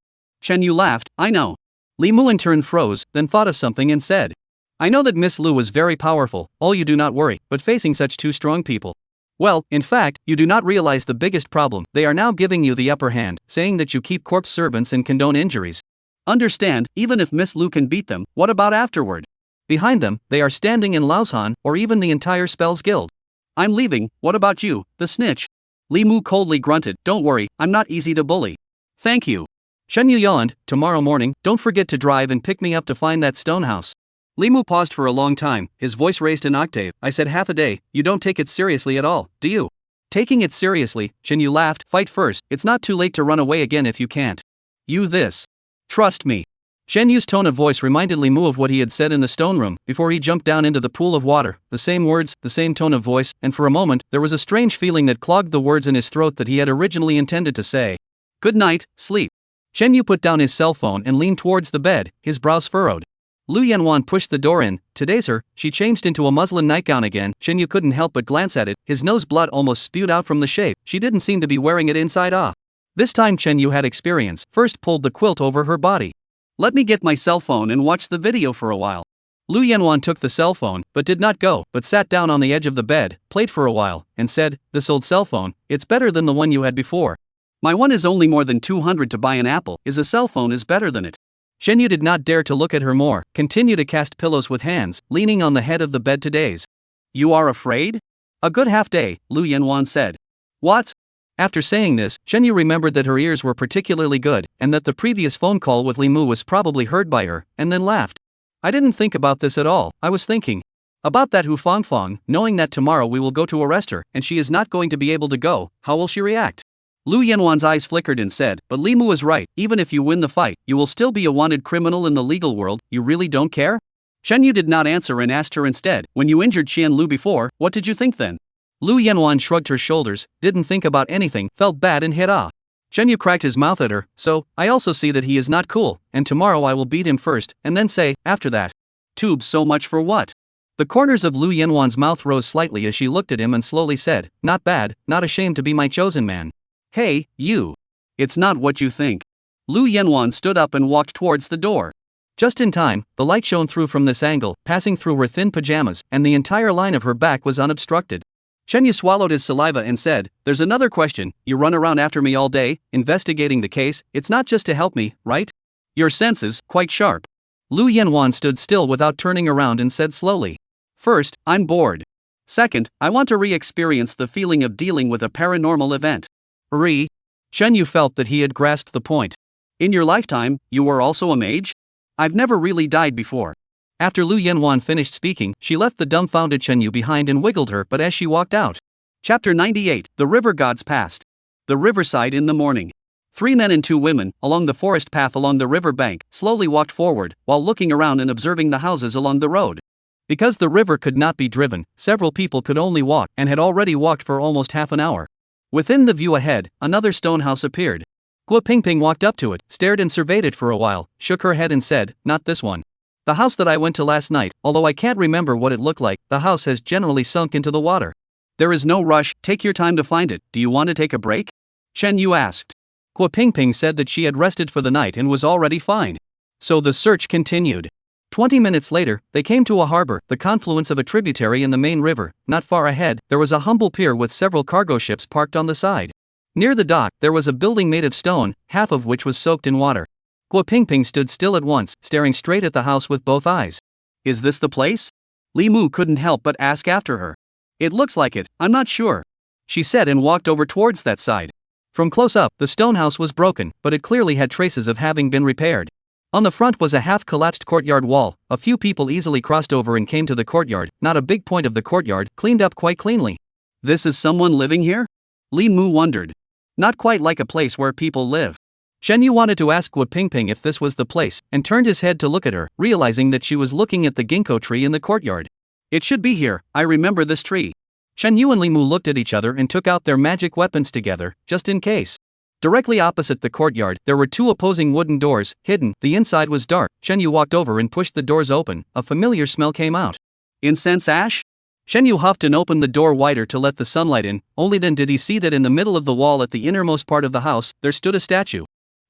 [SPEAKER 2] Qian Yu laughed, I know. Li Mu in turn froze, then thought of something and said, I know that Miss Lu was very powerful, all you do not worry, but facing such two strong people. Well, in fact, you do not realize the biggest problem, they are now giving you the upper hand, saying that you keep corpse servants and condone injuries. Understand, even if Miss Lu can beat them, what about afterward? Behind them, they are standing in Laoshan, or even the entire Spells Guild. I'm leaving, what about you, the snitch? Li Mu coldly grunted, don't worry, I'm not easy to bully. Thank you. Qian Yu yawned, tomorrow morning, don't forget to drive and pick me up to find that stone house. Li Mu paused for a long time, his voice raised an octave. I said half a day, you don't take it seriously at all, do you? Taking it seriously, Qian Yu laughed, fight first, it's not too late to run away again if you can't. You this. Trust me. Qian Yu's tone of voice reminded Li Mu of what he had said in the stone room, before he jumped down into the pool of water, the same words, the same tone of voice, and for a moment, there was a strange feeling that clogged the words in his throat that he had originally intended to say. Good night, sleep. Qian Yu put down his cell phone and leaned towards the bed, his brows furrowed. Lu Yanwan pushed the door in. Today sir, she changed into a muslin nightgown again. Qian Yu couldn't help but glance at it, his nose blood almost spewed out from the shape, she didn't seem to be wearing it inside off. This time Qian Yu had experience, first pulled the quilt over her body. Let me get my cell phone and watch the video for a while. Lu Yanwan took the cell phone, but did not go, but sat down on the edge of the bed, played for a while, and said, this old cell phone, it's better than the one you had before. My one is only more than 200 to buy an apple, is a cell phone is better than it. Qian Yu did not dare to look at her more, continue to cast pillows with hands, leaning on the head of the bed to daze. You are afraid? A good half day, Lu Yanwan said. What? After saying this, Qian Yu remembered that her ears were particularly good, and that the previous phone call with Li Mu was probably heard by her, and then laughed. I didn't think about this at all, I was thinking about that Hu Fangfang, knowing that tomorrow we will go to arrest her, and she is not going to be able to go, how will she react? Lu Yanwan's eyes flickered and said, but Li Mu is right, even if you win the fight, you will still be a wanted criminal in the legal world, you really don't care? Qian Yu did not answer and asked her instead, when you injured Qian Lu before, what did you think then? Lu Yanwan shrugged her shoulders, didn't think about anything, felt bad and hit off. Qian Yu cracked his mouth at her, so, I also see that he is not cool, and tomorrow I will beat him first, and then say, after that. Tube so much for what? The corners of Lu Yanwan's mouth rose slightly as she looked at him and slowly said, not bad, not ashamed to be my chosen man. Hey, you. It's not what you think. Lu Yanwan stood up and walked towards the door. Just in time, the light shone through from this angle, passing through her thin pajamas, and the entire line of her back was unobstructed. Chen Yu swallowed his saliva and said, "There's another question. You run around after me all day, investigating the case. It's not just to help me, right? Your senses, quite sharp." Lu Yanwan stood still without turning around and said slowly, "First, I'm bored. Second, I want to re-experience the feeling of dealing with a paranormal event." Chen Yu felt that he had grasped the point. "In your lifetime, you were also a mage? I've never really died before." After Lu Yanwan finished speaking, she left the dumbfounded Chen Yu behind and wiggled her butt as she walked out. Chapter 98, The River Gods Past. The riverside in the morning. 3 men and 2 women, along the forest path along the river bank, slowly walked forward, while looking around and observing the houses along the road. Because the river could not be driven, several people could only walk, and had already walked for almost half an hour. Within the view ahead, another stone house appeared. Guo Pingping walked up to it, stared and surveyed it for a while, shook her head and said, "Not this one. The house that I went to last night, although I can't remember what it looked like, the house has generally sunk into the water. There is no rush, take your time to find it. Do you want to take a break?" Chen Yu asked. Guo Pingping said that she had rested for the night and was already fine. So the search continued. 20 minutes later, they came to a harbor, the confluence of a tributary in the main river. Not far ahead, there was a humble pier with several cargo ships parked on the side. Near the dock, there was a building made of stone, half of which was soaked in water. Guo Pingping stood still at once, staring straight at the house with both eyes. "Is this the place?" Li Mu couldn't help but ask after her. "It looks like it, I'm not sure," she said and walked over towards that side. From close up, the stone house was broken, but it clearly had traces of having been repaired. On the front was a half-collapsed courtyard wall. A few people easily crossed over and came to the courtyard, not a big point of the courtyard, cleaned up quite cleanly. "This is someone living here?" Li Mu wondered. "Not quite like a place where people live." Chen Yu wanted to ask Guo Pingping if this was the place, and turned his head to look at her, realizing that she was looking at the ginkgo tree in the courtyard. "It should be here, I remember this tree." Chen Yu and Li Mu looked at each other and took out their magic weapons together, just in case. Directly opposite the courtyard, there were 2 opposing wooden doors, hidden. The inside was dark. Chen Yu walked over and pushed the doors open. A familiar smell came out. "Incense ash?" Chen Yu huffed and opened the door wider to let the sunlight in. Only then did he see that in the middle of the wall at the innermost part of the house, there stood a statue.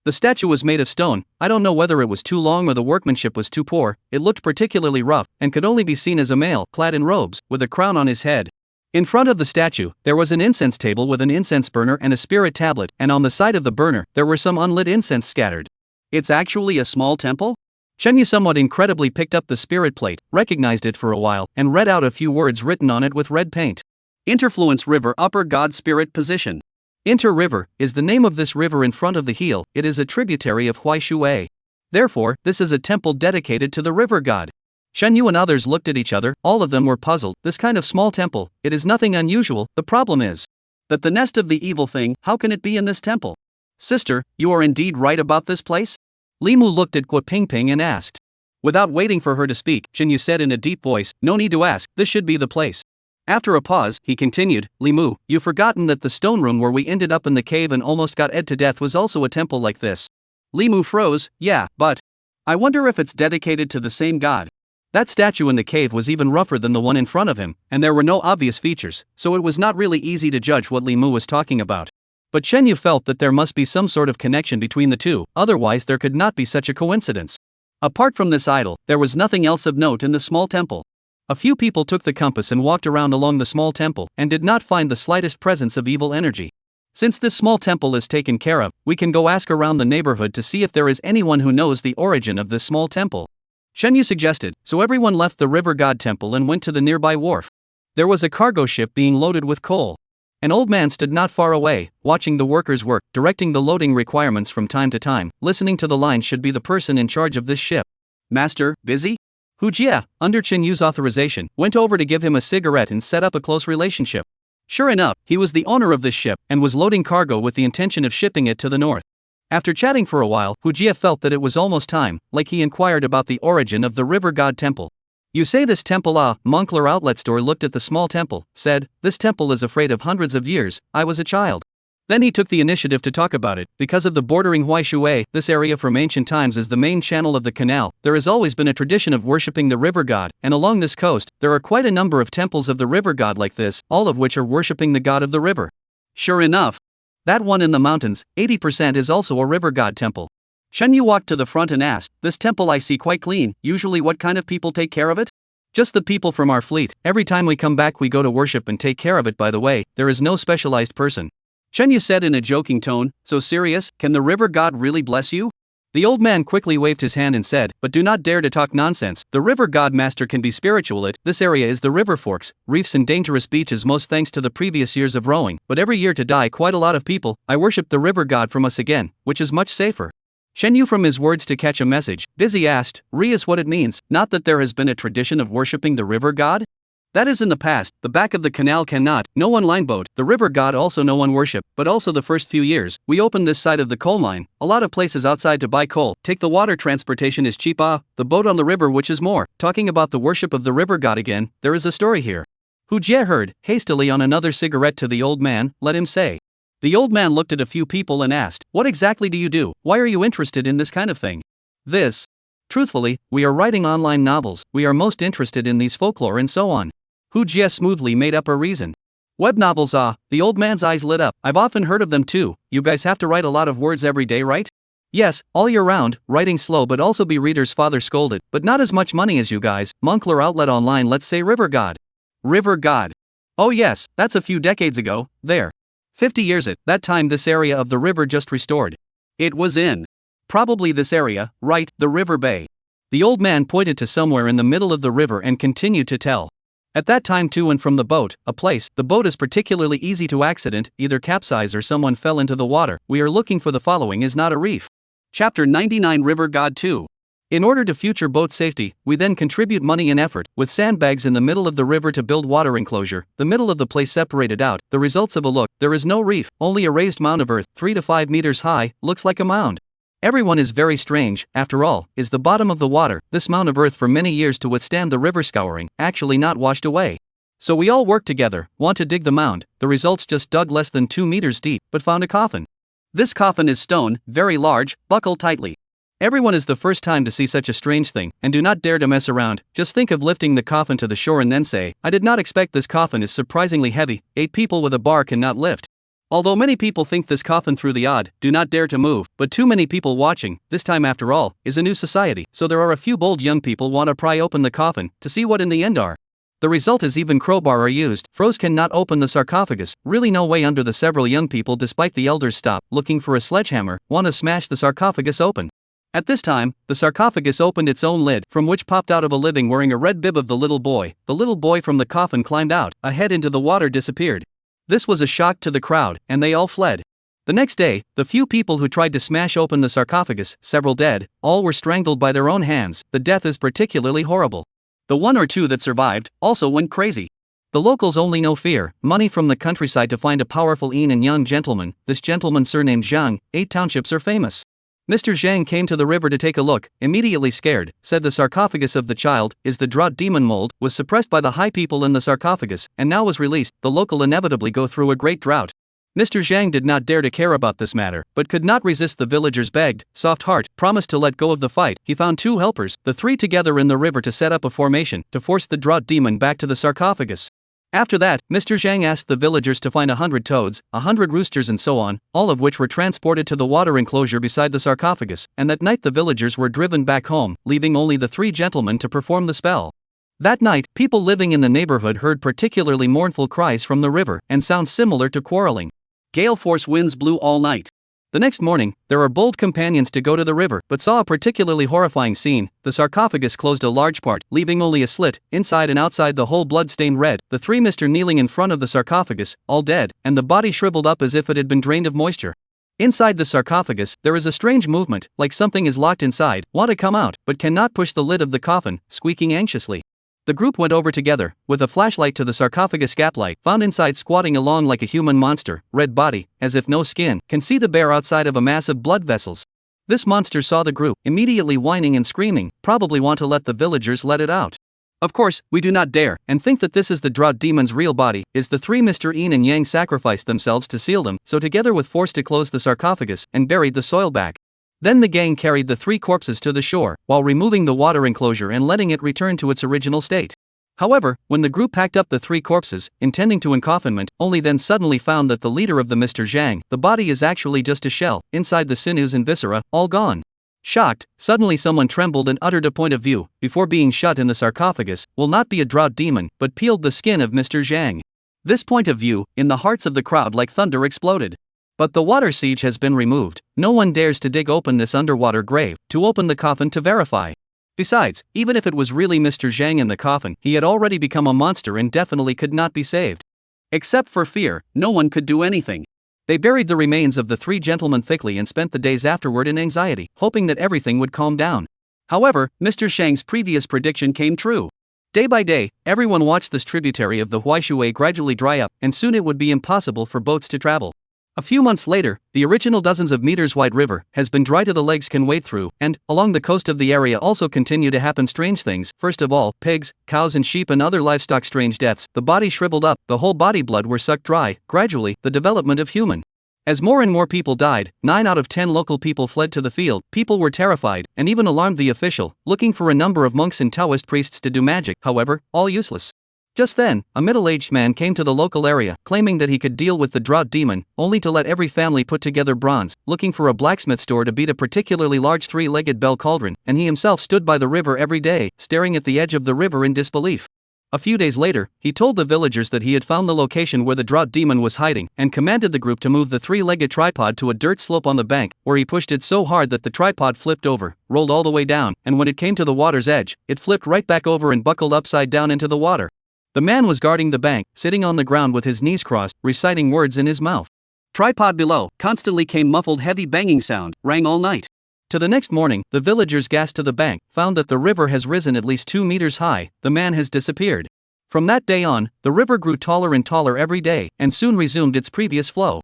[SPEAKER 2] The statue was made of stone. I don't know whether it was too long or the workmanship was too poor. It looked particularly rough, and could only be seen as a male, clad in robes, with a crown on his head. In front of the statue, there was an incense table with an incense burner and a spirit tablet, and on the side of the burner, there were some unlit incense scattered. "It's actually a small temple?" Chen Yu somewhat incredibly picked up the spirit plate, recognized it for a while, and read out a few words written on it with red paint. "Interfluence River Upper God Spirit Position. Inter River is the name of this river in front of the heel. It is a tributary of Huaishui. Therefore, this is a temple dedicated to the river god." Shen Yu and others looked at each other. All of them were puzzled. This kind of small temple, it is nothing unusual. The problem is that the nest of the evil thing, how can it be in this temple? "Sister, you are indeed right about this place?" Li Mu looked at Guo Pingping and asked. Without waiting for her to speak, Shen Yu said in a deep voice, "No need to ask, this should be the place." After a pause, he continued, "Li Mu, you've forgotten that the stone room where we ended up in the cave and almost got Ed to death was also a temple like this." Li Mu froze. "Yeah, but I wonder if it's dedicated to the same god." That statue in the cave was even rougher than the one in front of him, and there were no obvious features, so it was not really easy to judge what Li Mu was talking about. But Shen Yu felt that there must be some sort of connection between the two, otherwise there could not be such a coincidence. Apart from this idol, there was nothing else of note in the small temple. A few people took the compass and walked around along the small temple, and did not find the slightest presence of evil energy. Since this small temple is taken care of, we can go ask around the neighborhood to see if there is anyone who knows the origin of this small temple. Shen Yu suggested, so everyone left the river god temple and went to the nearby wharf. There was a cargo ship being loaded with coal. An old man stood not far away, watching the workers work, directing the loading requirements from time to time. Listening to the lines should be the person in charge of this ship. "Master, busy?" Hu Jia, under Chen Yu's authorization, went over to give him a cigarette and set up a close relationship. Sure enough, he was the owner of this ship, and was loading cargo with the intention of shipping it to the north. After chatting for a while, Hu Jia felt that it was almost time, like he inquired about the origin of the river god temple. "You say this temple?" Moncler outlet store looked at the small temple, said, "This temple is afraid of hundreds of years. I was a child." Then he took the initiative to talk about it. Because of the bordering Huaishui, this area from ancient times is the main channel of the canal. There has always been a tradition of worshipping the river god, and along this coast, there are quite a number of temples of the river god like this, all of which are worshipping the god of the river. Sure enough, that one in the mountains, 80% is also a river god temple. Shen Yu walked to the front and asked, "This temple I see quite clean. Usually what kind of people take care of it?" Just the people from our fleet. Every time we come back we go to worship and take care of it. By the way, there is no specialized person. Chen Yu said in a joking tone, so serious, can the river god really bless you? The old man quickly waved his hand and said, but do not dare to talk nonsense, the river god master can be spiritual. This area is the river forks, reefs and dangerous beaches most thanks to the previous years of rowing, but every year to die quite a lot of people, I worship the river god from us again, which is much safer. Shen Yu from his words to catch a message, busy asked, Re is what it means, not that there has been a tradition of worshipping the river god? That is in the past, the back of the canal cannot, no one line boat, the river god also no one worship, but also the first few years, we opened this side of the coal mine, a lot of places outside to buy coal, take the water transportation is cheap the boat on the river which is more, talking about the worship of the river god again, there is a story here. Hu Jie heard, hastily on another cigarette to the old man, let him say. The old man looked at a few people and asked, what exactly do you do, why are you interested in this kind of thing? This. Truthfully, we are writing online novels, we are most interested in these folklore and so on. Hu Jie smoothly made up a reason. Web novels the old man's eyes lit up, I've often heard of them too, you guys have to write a lot of words every day right? Yes, all year round, writing slow but also be reader's father scolded, but not as much money as you guys, Moncler outlet online let's say river god. River god. Oh yes, that's a few decades ago, there. 50 years at that time this area of the river just restored. It was in. Probably this area, right, the river bay. The old man pointed to somewhere in the middle of the river and continued to tell. At that time to and from the boat, the boat is particularly easy to accident, either capsize or someone fell into the water, we are looking for the following is not a reef. Chapter 99 River God 2. In order to future boat safety, we then contribute money and effort, with sandbags in the middle of the river to build water enclosure, the middle of the place separated out, the results of a look, there is no reef, only a raised mound of earth, 3 to 5 meters high, looks like a mound. Everyone is very strange, after all, is the bottom of the water, this mound of earth for many years to withstand the river scouring, actually not washed away. So we all work together, want to dig the mound, the results just dug less than 2 meters deep, but found a coffin. This coffin is stone, very large, buckled tightly. Everyone is the first time to see such a strange thing, and do not dare to mess around, just think of lifting the coffin to the shore and then say, I did not expect this coffin is surprisingly heavy, 8 people with a bar cannot lift. Although many people think this coffin through the odd, do not dare to move, but too many people watching, this time after all, is a new society, so there are a few bold young people want to pry open the coffin, to see what in the end are. The result is even crowbar are used, Froze cannot open the sarcophagus, really no way under the several young people despite the elders stop, looking for a sledgehammer, want to smash the sarcophagus open. At this time, the sarcophagus opened its own lid, from which popped out of a living wearing a red bib of the little boy from the coffin climbed out, a head into the water disappeared. This was a shock to the crowd, and they all fled. The next day, the few people who tried to smash open the sarcophagus, several dead, all were strangled by their own hands, the death is particularly horrible. The 1 or 2 that survived, also went crazy. The locals only know fear, money from the countryside to find a powerful and young gentleman, this gentleman surnamed Zhang, 8 townships are famous. Mr. Zhang came to the river to take a look, immediately scared, said the sarcophagus of the child, is the drought demon mold, was suppressed by the high people in the sarcophagus, and now was released, the local inevitably go through a great drought. Mr. Zhang did not dare to care about this matter, but could not resist the villagers begged, soft heart, promised to let go of the fight, he found 2 helpers, the 3 together in the river to set up a formation, to force the drought demon back to the sarcophagus. After that, Mr. Zhang asked the villagers to find 100 toads, 100 roosters and so on, all of which were transported to the water enclosure beside the sarcophagus, and that night the villagers were driven back home, leaving only the 3 gentlemen to perform the spell. That night, people living in the neighborhood heard particularly mournful cries from the river, and sounds similar to quarreling. Gale force winds blew all night. The next morning, there are bold companions to go to the river, but saw a particularly horrifying scene, the sarcophagus closed a large part, leaving only a slit, inside and outside the whole blood-stained red, the 3 Mr. kneeling in front of the sarcophagus, all dead, and the body shriveled up as if it had been drained of moisture. Inside the sarcophagus, there is a strange movement, like something is locked inside, want to come out, but cannot push the lid of the coffin, squeaking anxiously. The group went over together, with a flashlight to the sarcophagus scaplight, found inside squatting along like a human monster, red body, as if no skin, can see the bear outside of a mass of blood vessels. This monster saw the group, immediately whining and screaming, probably want to let the villagers let it out. Of course, we do not dare, and think that this is the drought demon's real body, is the 3 Mr. Yin and Yang sacrificed themselves to seal them, so together with force to close the sarcophagus, and buried the soil back. Then the gang carried the 3 corpses to the shore, while removing the water enclosure and letting it return to its original state. However, when the group packed up the 3 corpses, intending to encoffinment, only then suddenly found that the leader of the Mr. Zhang, the body is actually just a shell, inside the sinews and viscera, all gone. Shocked, suddenly someone trembled and uttered a point of view, before being shut in the sarcophagus, will not be a drought demon, but peeled the skin of Mr. Zhang. This point of view, in the hearts of the crowd like thunder exploded. But the water siege has been removed, no one dares to dig open this underwater grave, to open the coffin to verify. Besides, even if it was really Mr. Zhang in the coffin, he had already become a monster and definitely could not be saved. Except for fear, no one could do anything. They buried the remains of the three gentlemen thickly and spent the days afterward in anxiety, hoping that everything would calm down. However, Mr. Zhang's previous prediction came true. Day by day, everyone watched this tributary of the Huaishui gradually dry up, and soon it would be impossible for boats to travel. A few months later, the original dozens of meters wide river has been dry to the legs can wade through, and, along the coast of the area also continue to happen strange things. First of all, pigs, cows and sheep and other livestock strange deaths, the body shriveled up, the whole body blood were sucked dry, gradually, the development of human. As more and more people died, 9 out of 10 local people fled to the field, people were terrified, and even alarmed the official, looking for a number of monks and Taoist priests to do magic, however, all useless. Just then, a middle-aged man came to the local area, claiming that he could deal with the drought demon, only to let every family put together bronze, looking for a blacksmith store to beat a particularly large 3-legged bell cauldron, and he himself stood by the river every day, staring at the edge of the river in disbelief. A few days later, he told the villagers that he had found the location where the drought demon was hiding, and commanded the group to move the 3-legged tripod to a dirt slope on the bank, where he pushed it so hard that the tripod flipped over, rolled all the way down, and when it came to the water's edge, it flipped right back over and buckled upside down into the water. The man was guarding the bank, sitting on the ground with his knees crossed, reciting words in his mouth. Tripod below, constantly came muffled heavy banging sound, rang all night. To the next morning, the villagers gassed to the bank, found that the river has risen at least 2 meters high, the man has disappeared. From that day on, the river grew taller and taller every day, and soon resumed its previous flow.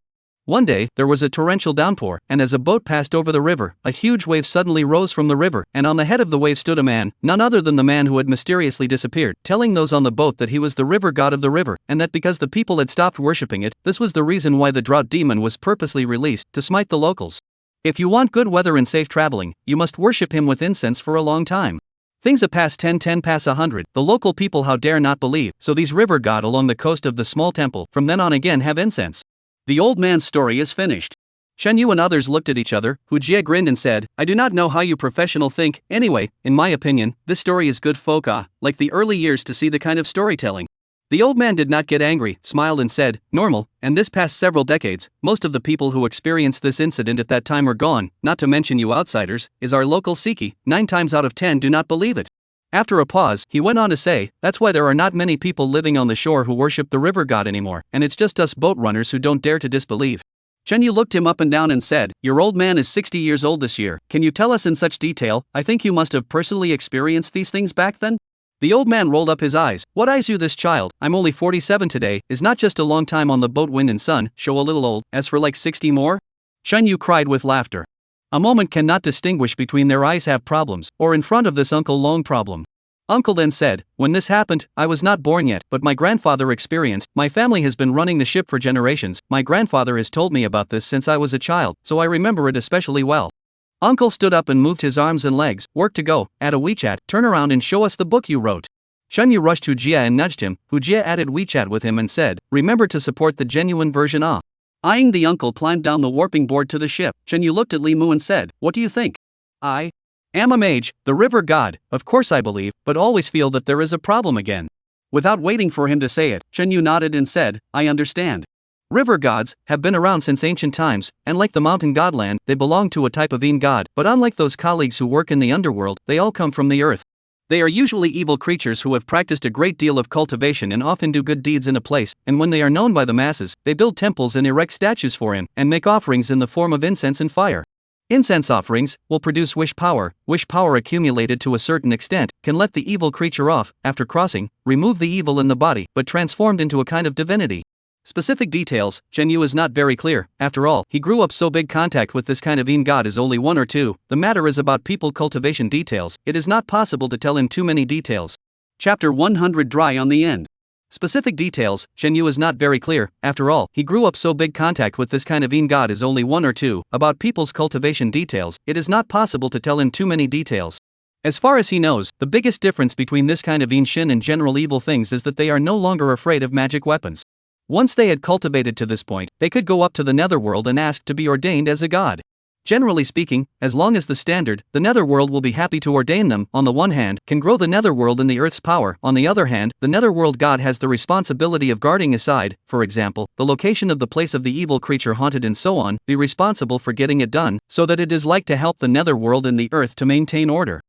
[SPEAKER 2] One day, there was a torrential downpour, and as a boat passed over the river, a huge wave suddenly rose from the river, and on the head of the wave stood a man, none other than the man who had mysteriously disappeared, telling those on the boat that he was the river god of the river, and that because the people had stopped worshipping it, this was the reason why the drought demon was purposely released, to smite the locals. If you want good weather and safe traveling, you must worship him with incense for a long time. Things a past 10 pass 100, the local people how dare not believe, so these river god along the coast of the small temple, from then on again have incense. The old man's story is finished. Chen Yu and others looked at each other, Hu Jie grinned and said, I do not know how you professional think, anyway, in my opinion, this story is good folk like the early years to see the kind of storytelling. The old man did not get angry, smiled and said, normal, and this past several decades, most of the people who experienced this incident at that time are gone, not to mention you outsiders, is our local Siki, 9 times out of 10 do not believe it. After a pause, he went on to say, that's why there are not many people living on the shore who worship the river god anymore, and it's just us boat runners who don't dare to disbelieve. Chen Yu looked him up and down and said, your old man is 60 years old this year, can you tell us in such detail? I think you must have personally experienced these things back then? The old man rolled up his eyes, what eyes you this child, I'm only 47 today, is not just a long time on the boat wind and sun, show a little old, as for like 60 more? Chen Yu cried with laughter. A moment cannot distinguish between their eyes have problems, or in front of this uncle long problem. Uncle then said, when this happened, I was not born yet, but my grandfather experienced, my family has been running the ship for generations, my grandfather has told me about this since I was a child, so I remember it especially well. Uncle stood up and moved his arms and legs, work to go, add a WeChat, turn around and show us the book you wrote. Chen Yu rushed Hu Jie and nudged him, Hu Jie added WeChat with him and said, remember to support the genuine version Eyeing the uncle climbed down the warping board to the ship, Chen Yu looked at Li Mu and said, what do you think? I am a mage, the river god, of course I believe, but always feel that there is a problem again. Without waiting for him to say it, Chen Yu nodded and said, I understand. River gods have been around since ancient times, and like the mountain godland, they belong to a type of Een god, but unlike those colleagues who work in the underworld, they all come from the earth. They are usually evil creatures who have practiced a great deal of cultivation and often do good deeds in a place, and when they are known by the masses, they build temples and erect statues for him, and make offerings in the form of incense and fire. Incense offerings will produce wish power accumulated to a certain extent, can let the evil creature off, after crossing, remove the evil in the body, but transformed into a kind of divinity. Specific details, Chen Yu is not very clear, after all, he grew up so big contact with this kind of Een god is only 1 or 2, the matter is about people cultivation details, it is not possible to tell him too many details. Chapter 100 Dry on the end. Specific details, Chen Yu is not very clear, after all, he grew up so big contact with this kind of Een god is only 1 or 2, about people's cultivation details, it is not possible to tell him too many details. As far as he knows, the biggest difference between this kind of Een Shin and general evil things is that they are no longer afraid of magic weapons. Once they had cultivated to this point, they could go up to the netherworld and ask to be ordained as a god. Generally speaking, as long as the standard, the netherworld will be happy to ordain them, on the one hand, can grow the netherworld in the earth's power, on the other hand, the netherworld god has the responsibility of guarding aside, for example, the location of the place of the evil creature haunted and so on, be responsible for getting it done, so that it is like to help the netherworld and the earth to maintain order.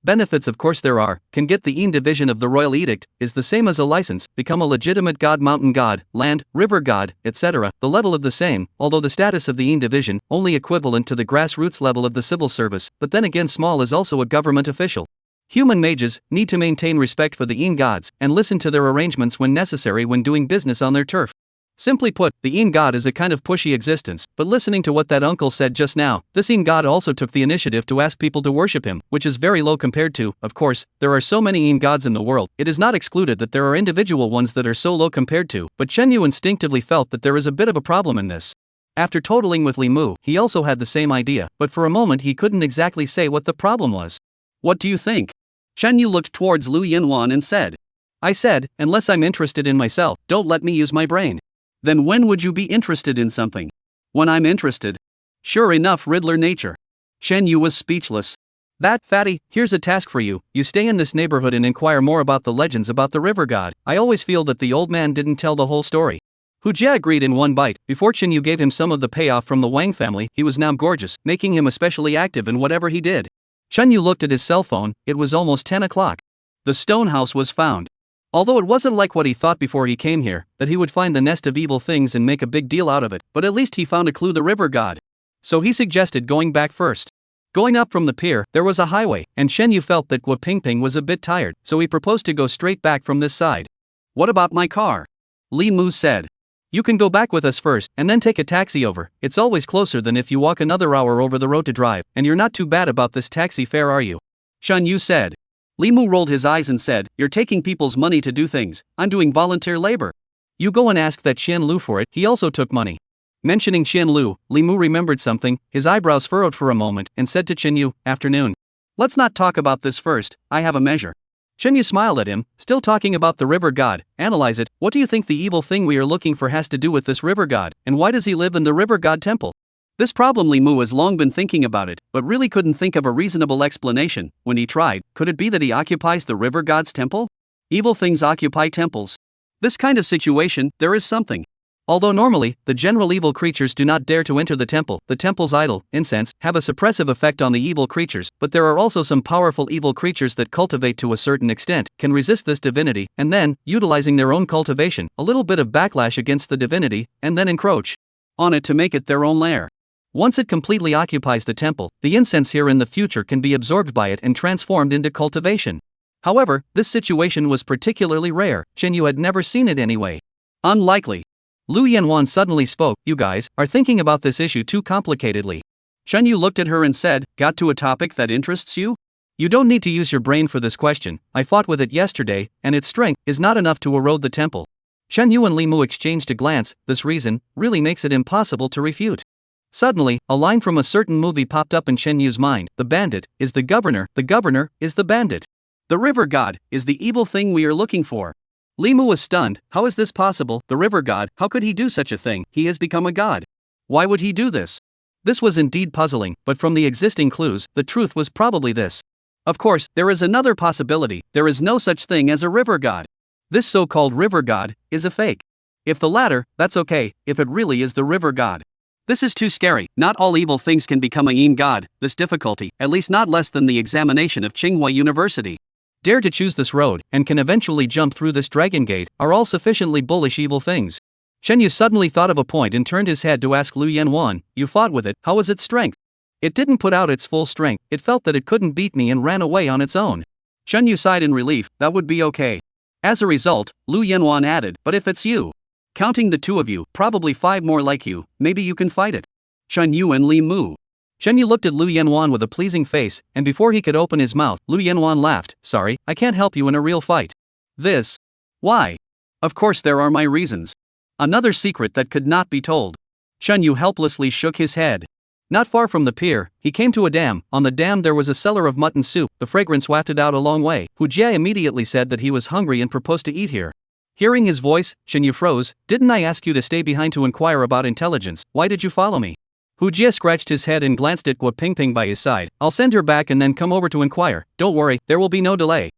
[SPEAKER 2] Benefits of course there are, can get the Een division of the royal edict, is the same as a license, become a legitimate god, mountain god, land, river god, etc., the level of the same, although the status of the Een division, only equivalent to the grassroots level of the civil service, but then again small is also a government official. Human mages need to maintain respect for the Een gods, and listen to their arrangements when necessary when doing business on their turf. Simply put, the Een god is a kind of pushy existence, but listening to what that uncle said just now, this Een god also took the initiative to ask people to worship him, which is very low compared to, of course, there are so many Een gods in the world, it is not excluded that there are individual ones that are so low compared to, but Chen Yu instinctively felt that there is a bit of a problem in this. After totaling with Li Mu, he also had the same idea, but for a moment he couldn't exactly say what the problem was. What do you think? Chen Yu looked towards Lu Yanwan and said. I said, unless I'm interested in myself, don't let me use my brain. Then when would you be interested in something? When I'm interested. Sure enough, Riddler nature. Shen Yu was speechless. That, fatty, here's a task for you, you stay in this neighborhood and inquire more about the legends about the river god. I always feel that the old man didn't tell the whole story. Hu Jia agreed in one bite. Before Chen Yu gave him some of the payoff from the Wang family, he was now gorgeous, making him especially active in whatever he did. Chen Yu looked at his cell phone, it was almost 10 o'clock. The stone house was found. Although it wasn't like what he thought before he came here, that he would find the nest of evil things and make a big deal out of it, but at least he found a clue, the river god. So he suggested going back first. Going up from the pier, there was a highway, and Shen Yu felt that Guo Pingping was a bit tired, so he proposed to go straight back from this side. What about my car? Li Mu said. You can go back with us first, and then take a taxi over, it's always closer than if you walk another hour over the road to drive, and you're not too bad about this taxi fare, are you? Shen Yu said. Li Mu rolled his eyes and said, you're taking people's money to do things, I'm doing volunteer labor. You go and ask that Qian Lu for it, he also took money. Mentioning Qian Lu, Li Mu remembered something, his eyebrows furrowed for a moment, and said to Chen Yu, afternoon. Let's not talk about this first, I have a measure. Chen Yu smiled at him, still talking about the river god, analyze it, what do you think the evil thing we are looking for has to do with this river god, and why does he live in the river god temple? This problem Li Mu has long been thinking about it, but really couldn't think of a reasonable explanation. When he tried, could it be that he occupies the river god's temple? Evil things occupy temples. This kind of situation, there is something. Although normally, the general evil creatures do not dare to enter the temple's idol, incense, have a suppressive effect on the evil creatures, but there are also some powerful evil creatures that cultivate to a certain extent, can resist this divinity, and then, utilizing their own cultivation, a little bit of backlash against the divinity, and then encroach on it to make it their own lair. Once it completely occupies the temple, the incense here in the future can be absorbed by it and transformed into cultivation. However, this situation was particularly rare, Chen Yu had never seen it anyway. Unlikely. Lu Yanwan suddenly spoke, you guys are thinking about this issue too complicatedly. Chen Yu looked at her and said, got to a topic that interests you? You don't need to use your brain for this question, I fought with it yesterday, and its strength is not enough to erode the temple. Chen Yu and Li Mu exchanged a glance, this reason really makes it impossible to refute. Suddenly, a line from a certain movie popped up in Chen Yu's mind, the bandit is the governor is the bandit. The river god is the evil thing we are looking for. Li Mu was stunned, how is this possible, the river god, how could he do such a thing, he has become a god. Why would he do this? This was indeed puzzling, but from the existing clues, the truth was probably this. Of course, there is another possibility, there is no such thing as a river god. This so-called river god is a fake. If the latter, that's okay, if it really is the river god. This is too scary, not all evil things can become a Yin god, this difficulty, at least not less than the examination of Tsinghua University. Dare to choose this road, and can eventually jump through this dragon gate, are all sufficiently bullish evil things. Chen Yu suddenly thought of a point and turned his head to ask Lu Yanwan, you fought with it, how was its strength? It didn't put out its full strength, it felt that it couldn't beat me and ran away on its own. Chen Yu sighed in relief, that would be okay. As a result, Lu Yanwan added, but if it's you, counting the two of you, probably 5 more like you, maybe you can fight it. Chen Yu and Li Mu. Chen Yu looked at Lu Yanwan with a pleasing face, and before he could open his mouth, Lu Yanwan laughed, sorry, I can't help you in a real fight. This? Why? Of course there are my reasons. Another secret that could not be told. Chen Yu helplessly shook his head. Not far from the pier, he came to a dam. On the dam there was a cellar of mutton soup, the fragrance wafted out a long way. Hu Jia immediately said that he was hungry and proposed to eat here. Hearing his voice, Chen Yu froze, didn't I ask you to stay behind to inquire about intelligence, why did you follow me? Hu Jie scratched his head and glanced at Gua Pingping by his side. I'll send her back and then come over to inquire. Don't worry, there will be no delay.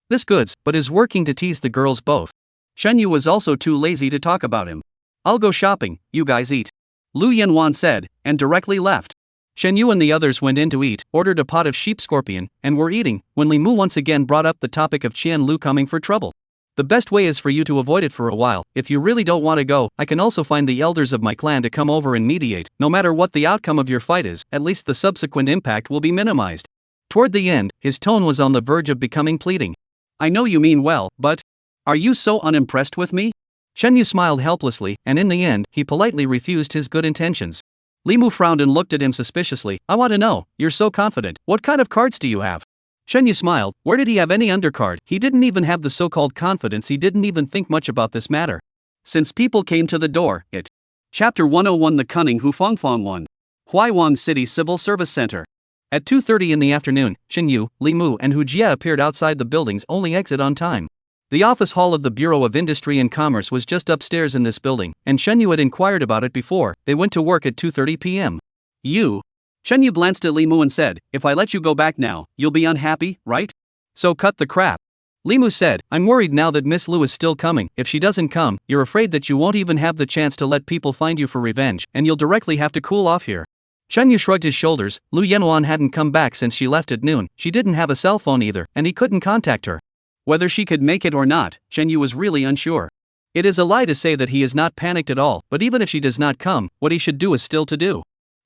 [SPEAKER 2] This goods, but is working to tease the girls both. Shen Yu was also too lazy to talk about him. I'll go shopping, you guys eat. Lu Yanwan said, and directly left. Shen Yu and the others went in to eat, ordered a pot of sheep scorpion, and were eating, when Li Mu once again brought up the topic of Qian Lu coming for trouble. The best way is for you to avoid it for a while. If you really don't want to go, I can also find the elders of my clan to come over and mediate. No matter what the outcome of your fight is, at least the subsequent impact will be minimized. Toward the end, his tone was on the verge of becoming pleading. I know you mean well, but are you so unimpressed with me? Shen Yu smiled helplessly, and in the end, he politely refused his good intentions. Li Mu frowned and looked at him suspiciously. I want to know, you're so confident, what kind of cards do you have? Shen Yu smiled. Where did he have any undercard? He didn't even have the so-called confidence. He didn't even think much about this matter. Since people came to the door, it. Chapter 101 The Cunning Hu Fangfang 1. Huaiwan City Civil Service Center. At 2:30 in the afternoon, Shen Yu, Li Mu and Hu Jie appeared outside the building's only exit on time. The office hall of the Bureau of Industry and Commerce was just upstairs in this building, and Shen Yu had inquired about it before. They went to work at 2:30 p.m. You. Shen Yu glanced at Li Mu and said, if I let you go back now, you'll be unhappy, right? So cut the crap. Li Mu said, I'm worried now that Miss Lu is still coming. If she doesn't come, you're afraid that you won't even have the chance to let people find you for revenge, and you'll directly have to cool off here. Shen Yu shrugged his shoulders. Lu Yanwan hadn't come back since she left at noon. She didn't have a cell phone either, and he couldn't contact her. Whether she could make it or not, Shen Yu was really unsure. It is a lie to say that he is not panicked at all, but even if she does not come, what he should do is still to do.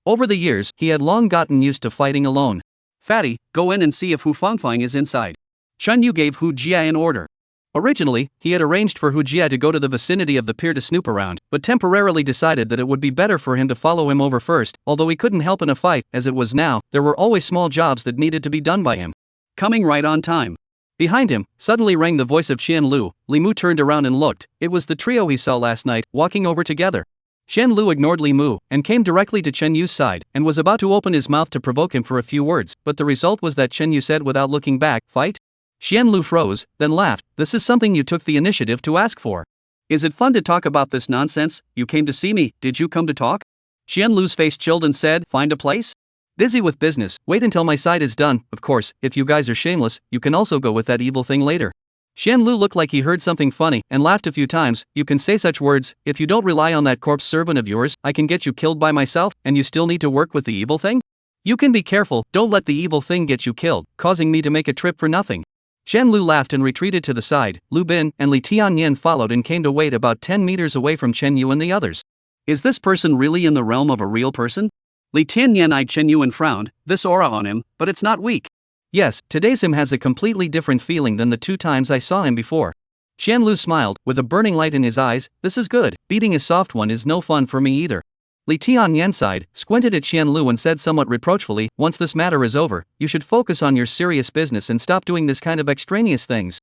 [SPEAKER 2] Over the years, he had long gotten used to fighting alone. Fatty, go in and see if Hu Fangfang is inside. Shen Yu gave Hu Jie an order. Originally, he had arranged for Hu Jie to go to the vicinity of the pier to snoop around, but temporarily decided that it would be better for him to follow him over first, although he couldn't help in a fight. As it was now, there were always small jobs that needed to be done by him. Coming right on time. Behind him, suddenly rang the voice of Qian Lu. Li Mu turned around and looked. It was the trio he saw last night, walking over together. Qian Lu ignored Li Mu, and came directly to Chen Yu's side, and was about to open his mouth to provoke him for a few words, but the result was that Chen Yu said without looking back, fight? Qian Lu froze, then laughed. This is something you took the initiative to ask for. Is it fun to talk about this nonsense? You came to see me, did you come to talk? Qian Lu's face chilled and said, find a place? Busy with business, wait until my side is done. Of course, if you guys are shameless, you can also go with that evil thing later. Qian Lu looked like he heard something funny, and laughed a few times. You can say such words. If you don't rely on that corpse servant of yours, I can get you killed by myself, and you still need to work with the evil thing? You can be careful, don't let the evil thing get you killed, causing me to make a trip for nothing. Qian Lu laughed and retreated to the side. Lu Bin and Li Tianyan followed and came to wait about 10 meters away from Chen Yu and the others. Is this person really in the realm of a real person? Li Tianyan eyed Chen Yu and frowned. This aura on him, but it's not weak. Yes, today's him has a completely different feeling than the 2 times I saw him before. Qian Lu smiled, with a burning light in his eyes. This is good, beating a soft one is no fun for me either. Li Tianyan sighed, squinted at Qian Lu and said somewhat reproachfully, once this matter is over, you should focus on your serious business and stop doing this kind of extraneous things.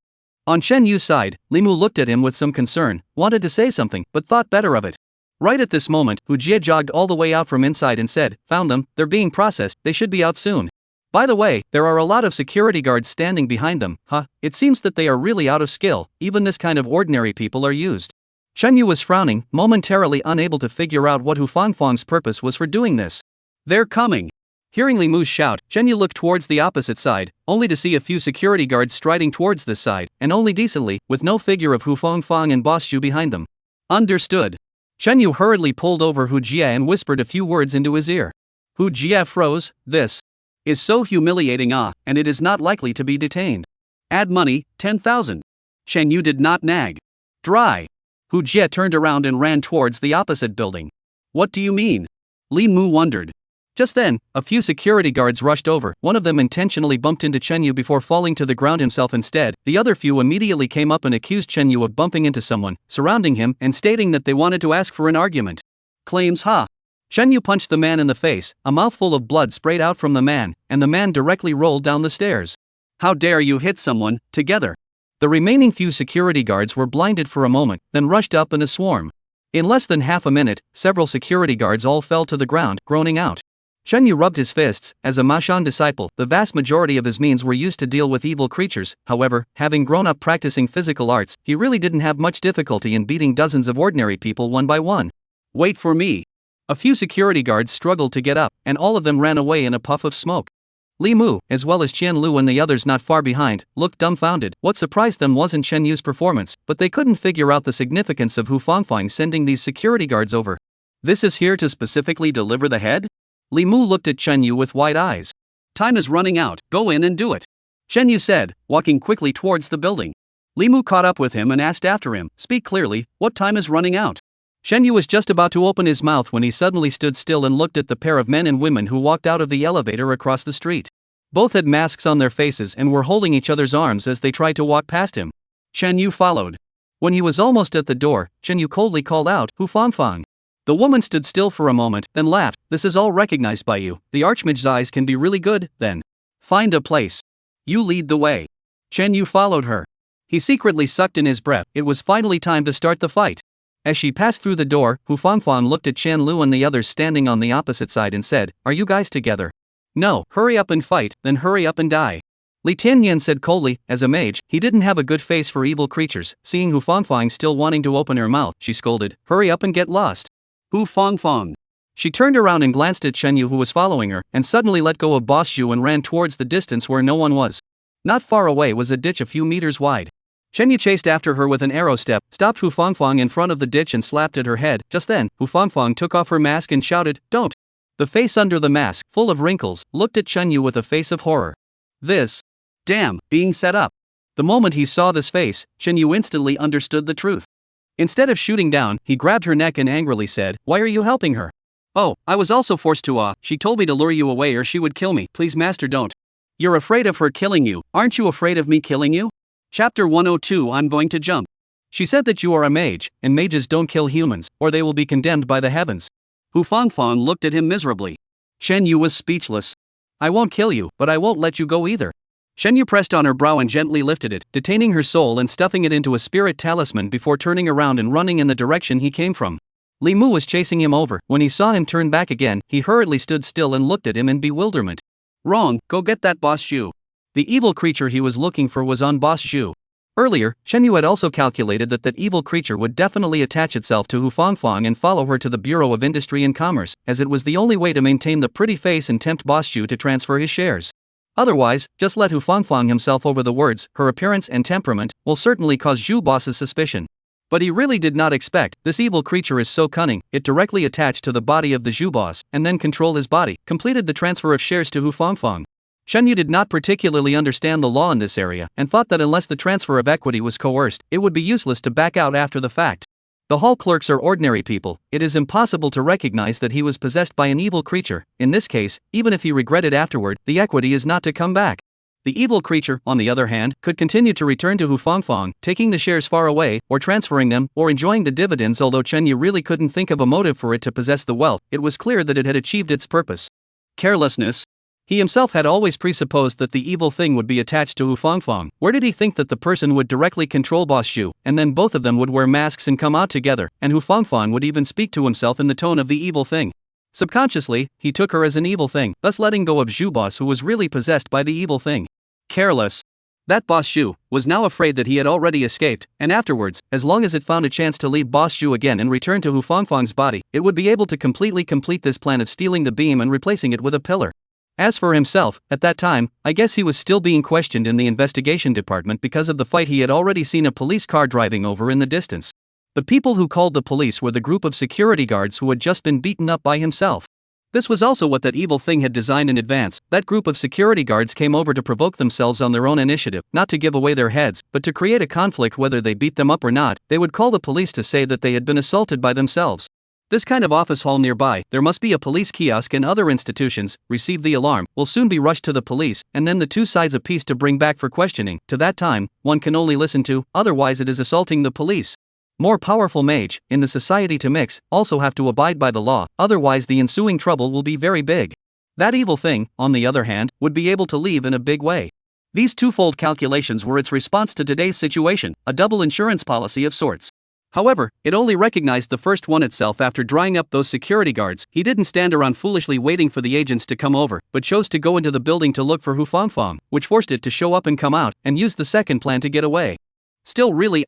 [SPEAKER 2] On Chen Yu's side, Li Mu looked at him with some concern, wanted to say something, but thought better of it. Right at this moment, Hu Jie jogged all the way out from inside and said, found them, they're being processed, they should be out soon. By the way, there are a lot of security guards standing behind them. It seems that they are really out of skill, even this kind of ordinary people are used. Chen Yu was frowning, momentarily unable to figure out what Hu Fangfang's purpose was for doing this. They're coming. Hearing Li Mu's shout, Chen Yu looked towards the opposite side, only to see a few security guards striding towards this side, and only decently, with no figure of Hu Fangfang and Boss Zhu behind them. Understood. Chen Yu hurriedly pulled over Hu Jie and whispered a few words into his ear. Hu Jie froze. This is so humiliating, and it is not likely to be detained. Add money, 10,000. Chen Yu did not nag. Dry. Hu Jie turned around and ran towards the opposite building. What do you mean? Li Mu wondered. Just then, a few security guards rushed over. One of them intentionally bumped into Chen Yu before falling to the ground himself instead. The other few immediately came up and accused Chen Yu of bumping into someone, surrounding him and stating that they wanted to ask for an argument. Claims, Chen Yu punched the man in the face, a mouthful of blood sprayed out from the man, and the man directly rolled down the stairs. How dare you hit someone, together? The remaining few security guards were blinded for a moment, then rushed up in a swarm. In less than half a minute, several security guards all fell to the ground, groaning out. Chen Yu rubbed his fists. As a Mashan disciple, the vast majority of his means were used to deal with evil creatures. However, having grown up practicing physical arts, he really didn't have much difficulty in beating dozens of ordinary people one by one. Wait for me. A few security guards struggled to get up, and all of them ran away in a puff of smoke. Li Mu, as well as Qian Lu and the others not far behind, looked dumbfounded. What surprised them wasn't Chen Yu's performance, but they couldn't figure out the significance of Hu Fangfang sending these security guards over. This is here to specifically deliver the head? Li Mu looked at Chen Yu with wide eyes. Time is running out, go in and do it, Chen Yu said, walking quickly towards the building. Li Mu caught up with him and asked after him, speak clearly, what time is running out? Chen Yu was just about to open his mouth when he suddenly stood still and looked at the pair of men and women who walked out of the elevator across the street. Both had masks on their faces and were holding each other's arms as they tried to walk past him. Chen Yu followed. When he was almost at the door, Chen Yu coldly called out, Hu Fangfang. The woman stood still for a moment, then laughed, this is all recognized by you, the Archmage's eyes can be really good, then. Find a place. You lead the way. Chen Yu followed her. He secretly sucked in his breath, it was finally time to start the fight. As she passed through the door, Hu Fangfang looked at Qian Lu and the others standing on the opposite side and said, are you guys together? No, hurry up and fight, then hurry up and die. Li Tianyan said coldly, as a mage, he didn't have a good face for evil creatures. Seeing Hu Fangfang still wanting to open her mouth, she scolded, hurry up and get lost. Hu Fangfang. She turned around and glanced at Chen Yu who was following her, and suddenly let go of Boss Zhu and ran towards the distance where no one was. Not far away was a ditch a few meters wide. Chen Yu chased after her with an arrow step, stopped Hu Fangfang in front of the ditch and slapped at her head. Just then, Hu Fangfang took off her mask and shouted, don't. The face under the mask, full of wrinkles, looked at Chen Yu with a face of horror. This. Damn, being set up. The moment he saw this face, Chen Yu instantly understood the truth. Instead of shooting down, he grabbed her neck and angrily said, why are you helping her? Oh, I was also forced to she told me to lure you away or she would kill me. Please master, don't. You're afraid of her killing you, aren't you afraid of me killing you? Chapter 102 I'm going to jump. She said that you are a mage, and mages don't kill humans, or they will be condemned by the heavens. Hu Fangfang looked at him miserably. Chen Yu was speechless. I won't kill you, but I won't let you go either. Chen Yu pressed on her brow and gently lifted it, detaining her soul and stuffing it into a spirit talisman before turning around and running in the direction he came from. Li Mu was chasing him over. When he saw him turn back again, he hurriedly stood still and looked at him in bewilderment. Wrong, go get that Boss Zhu. The evil creature he was looking for was on Boss Zhu. Earlier, Chen Yu had also calculated that evil creature would definitely attach itself to Hu Fangfang and follow her to the Bureau of Industry and Commerce, as it was the only way to maintain the pretty face and tempt Boss Zhu to transfer his shares. Otherwise, just let Hu Fangfang himself over the words, her appearance and temperament, will certainly cause Zhu Boss's suspicion. But he really did not expect, this evil creature is so cunning, it directly attached to the body of the Zhu Boss, and then controlled his body, completed the transfer of shares to Hu Fangfang. Chen Yu did not particularly understand the law in this area, and thought that unless the transfer of equity was coerced, it would be useless to back out after the fact. The hall clerks are ordinary people, it is impossible to recognize that he was possessed by an evil creature. In this case, even if he regretted afterward, the equity is not to come back. The evil creature, on the other hand, could continue to return to Hu Fangfang, taking the shares far away, or transferring them, or enjoying the dividends. Although Chen Yu really couldn't think of a motive for it to possess the wealth, it was clear that it had achieved its purpose. Carelessness. He himself had always presupposed that the evil thing would be attached to Hu Fangfang. Where did he think that the person would directly control Boss Zhu, and then both of them would wear masks and come out together, and Hu Fangfang would even speak to himself in the tone of the evil thing? Subconsciously, he took her as an evil thing, thus letting go of Zhu Boss, who was really possessed by the evil thing. Careless. That Boss Zhu was now afraid that he had already escaped, and afterwards, as long as it found a chance to leave Boss Zhu again and return to Hu Fangfang's body, it would be able to completely complete this plan of stealing the beam and replacing it with a pillar. As for himself, at that time, I guess he was still being questioned in the investigation department because of the fight he had already seen a police car driving over in the distance. The people who called the police were the group of security guards who had just been beaten up by himself. This was also what that evil thing had designed in advance. That group of security guards came over to provoke themselves on their own initiative, not to give away their heads, but to create a conflict whether they beat them up or not. They would call the police to say that they had been assaulted by themselves. This kind of office hall nearby, there must be a police kiosk, and other institutions, receive the alarm, will soon be rushed to the police, and then the two sides a piece to bring back for questioning. To that time, one can only listen to, otherwise it is assaulting the police. More powerful mage, in the society to mix, also have to abide by the law, otherwise the ensuing trouble will be very big. That evil thing, on the other hand, would be able to leave in a big way. These twofold calculations were its response to today's situation, a double insurance policy of sorts. However, it only recognized the first one itself after drying up those security guards. He didn't stand around foolishly waiting for the agents to come over, but chose to go into the building to look for Hu Fangfang, which forced it to show up and come out, and used the second plan to get away. Still really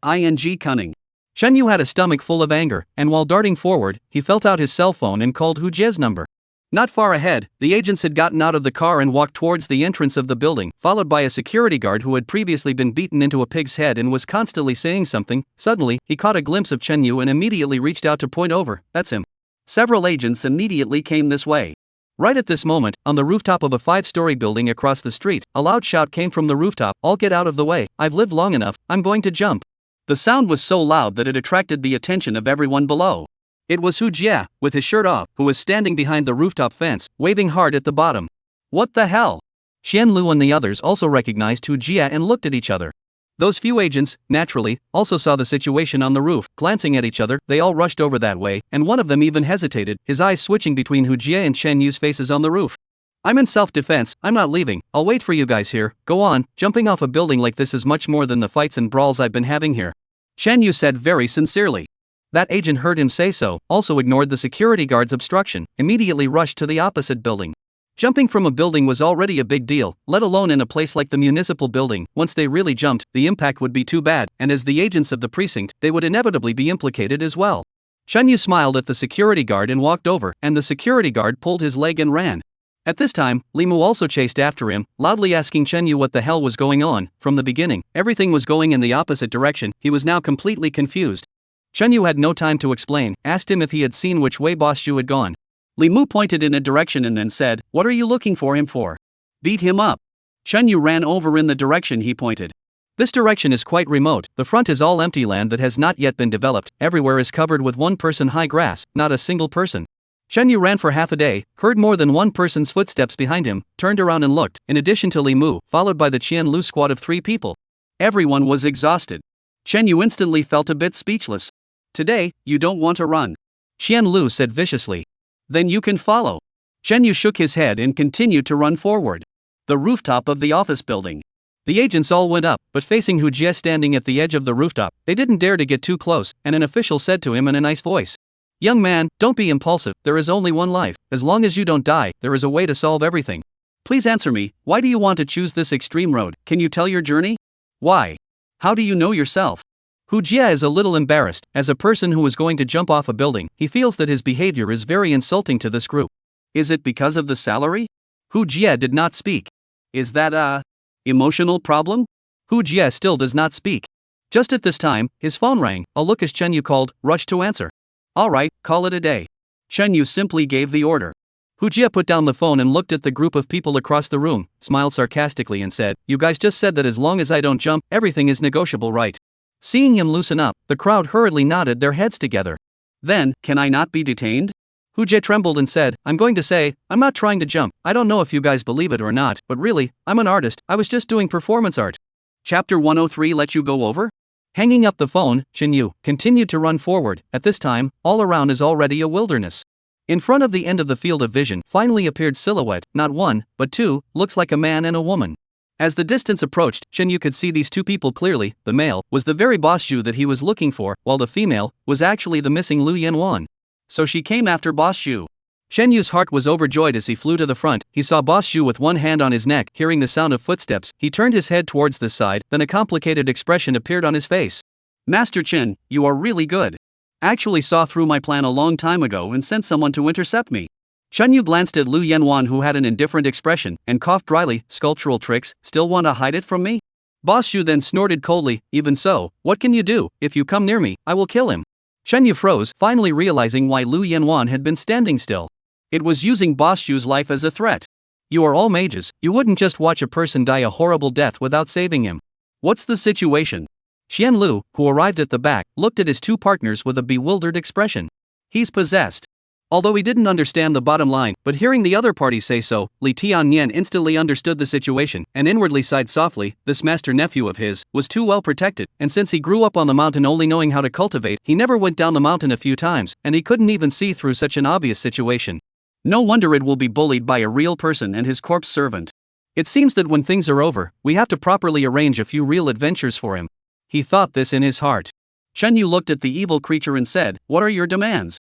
[SPEAKER 2] cunning. Shen Yu had a stomach full of anger, and while darting forward, he felt out his cell phone and called Hu Jie's number. Not far ahead, the agents had gotten out of the car and walked towards the entrance of the building, followed by a security guard who had previously been beaten into a pig's head and was constantly saying something. Suddenly, he caught a glimpse of Chen Yu and immediately reached out to point over. That's him. Several agents immediately came this way. Right at this moment, on the rooftop of a 5-story building across the street, a loud shout came from the rooftop. All get out of the way, I've lived long enough, I'm going to jump. The sound was so loud that it attracted the attention of everyone below. It was Hu Jie, with his shirt off, who was standing behind the rooftop fence, waving hard at the bottom. What the hell? Xian Lu and the others also recognized Hu Jie and looked at each other. Those few agents, naturally, also saw the situation on the roof. Glancing at each other, they all rushed over that way, and one of them even hesitated, his eyes switching between Hu Jie and Chen Yu's faces on the roof. I'm in self-defense, I'm not leaving, I'll wait for you guys here, go on, jumping off a building like this is much more than the fights and brawls I've been having here. Chen Yu said very sincerely. That agent heard him say so, also ignored the security guard's obstruction, immediately rushed to the opposite building. Jumping from a building was already a big deal, let alone in a place like the municipal building. Once they really jumped, the impact would be too bad, and as the agents of the precinct, they would inevitably be implicated as well. Chen Yu smiled at the security guard and walked over, and the security guard pulled his leg and ran. At this time, Li Mu also chased after him, loudly asking Chen Yu what the hell was going on. From the beginning, everything was going in the opposite direction. He was now completely confused. Chen Yu had no time to explain, asked him if he had seen which way Boss Zhu had gone. Li Mu pointed in a direction and then said, "What are you looking for him for? Beat him up." Chen Yu ran over in the direction he pointed. This direction is quite remote, the front is all empty land that has not yet been developed, everywhere is covered with one-person high grass, not a single person. Chen Yu ran for half a day, heard more than one person's footsteps behind him, turned around and looked, in addition to Li Mu, followed by the Qian Lu squad of 3 people. Everyone was exhausted. Chen Yu instantly felt a bit speechless. Today, you don't want to run. Qian Lu said viciously. Then you can follow. Chen Yu shook his head and continued to run forward. The rooftop of the office building. The agents all went up, but facing Hu Jie standing at the edge of the rooftop, they didn't dare to get too close, and an official said to him in a nice voice. Young man, don't be impulsive, there is only one life, as long as you don't die, there is a way to solve everything. Please answer me, why do you want to choose this extreme road, can you tell your journey? Why? How do you know yourself? Hu Jie is a little embarrassed, as a person who is going to jump off a building, he feels that his behavior is very insulting to this group. Is it because of the salary? Hu Jie did not speak. Is that a emotional problem? Hu Jie still does not speak. Just at this time, his phone rang, a look as Chen Yu called, rushed to answer. Alright, call it a day. Chen Yu simply gave the order. Hu Jie put down the phone and looked at the group of people across the room, smiled sarcastically and said, you guys just said that as long as I don't jump, everything is negotiable, right? Seeing him loosen up, the crowd hurriedly nodded their heads together. Then, can I not be detained? Hu Jie trembled and said, I'm going to say, I'm not trying to jump, I don't know if you guys believe it or not, but really, I'm an artist, I was just doing performance art. Chapter 103 let you go over? Hanging up the phone, Chen Yu continued to run forward. At this time, all around is already a wilderness. In front of the end of the field of vision finally appeared silhouette, not one, but 2, looks like a man and a woman. As the distance approached, Chen Yu could see these 2 people clearly. The male was the very Boss Zhu that he was looking for, while the female was actually the missing Lu Yanwan. So she came after Boss Zhu. Chen Yu's heart was overjoyed as he flew to the front. He saw Boss Zhu with one hand on his neck. Hearing the sound of footsteps, he turned his head towards this side, then a complicated expression appeared on his face. Master Chen, you are really good. Actually saw through my plan a long time ago and sent someone to intercept me. Chen Yu glanced at Lu Yanwan, who had an indifferent expression, and coughed dryly. Sculptural tricks, still want to hide it from me? Boss Zhu then snorted coldly, even so, what can you do? If you come near me, I will kill him. Chen Yu froze, finally realizing why Lu Yanwan had been standing still. It was using Boss Zhu's life as a threat. You are all mages, you wouldn't just watch a person die a horrible death without saving him. What's the situation? Xian Lu, who arrived at the back, looked at his 2 partners with a bewildered expression. He's possessed. Although he didn't understand the bottom line, but hearing the other party say so, Li Tianyan instantly understood the situation, and inwardly sighed softly. This master nephew of his was too well protected, and since he grew up on the mountain only knowing how to cultivate, he never went down the mountain a few times, and he couldn't even see through such an obvious situation. No wonder it will be bullied by a real person and his corpse servant. It seems that when things are over, we have to properly arrange a few real adventures for him. He thought this in his heart. Chen Yu looked at the evil creature and said, what are your demands?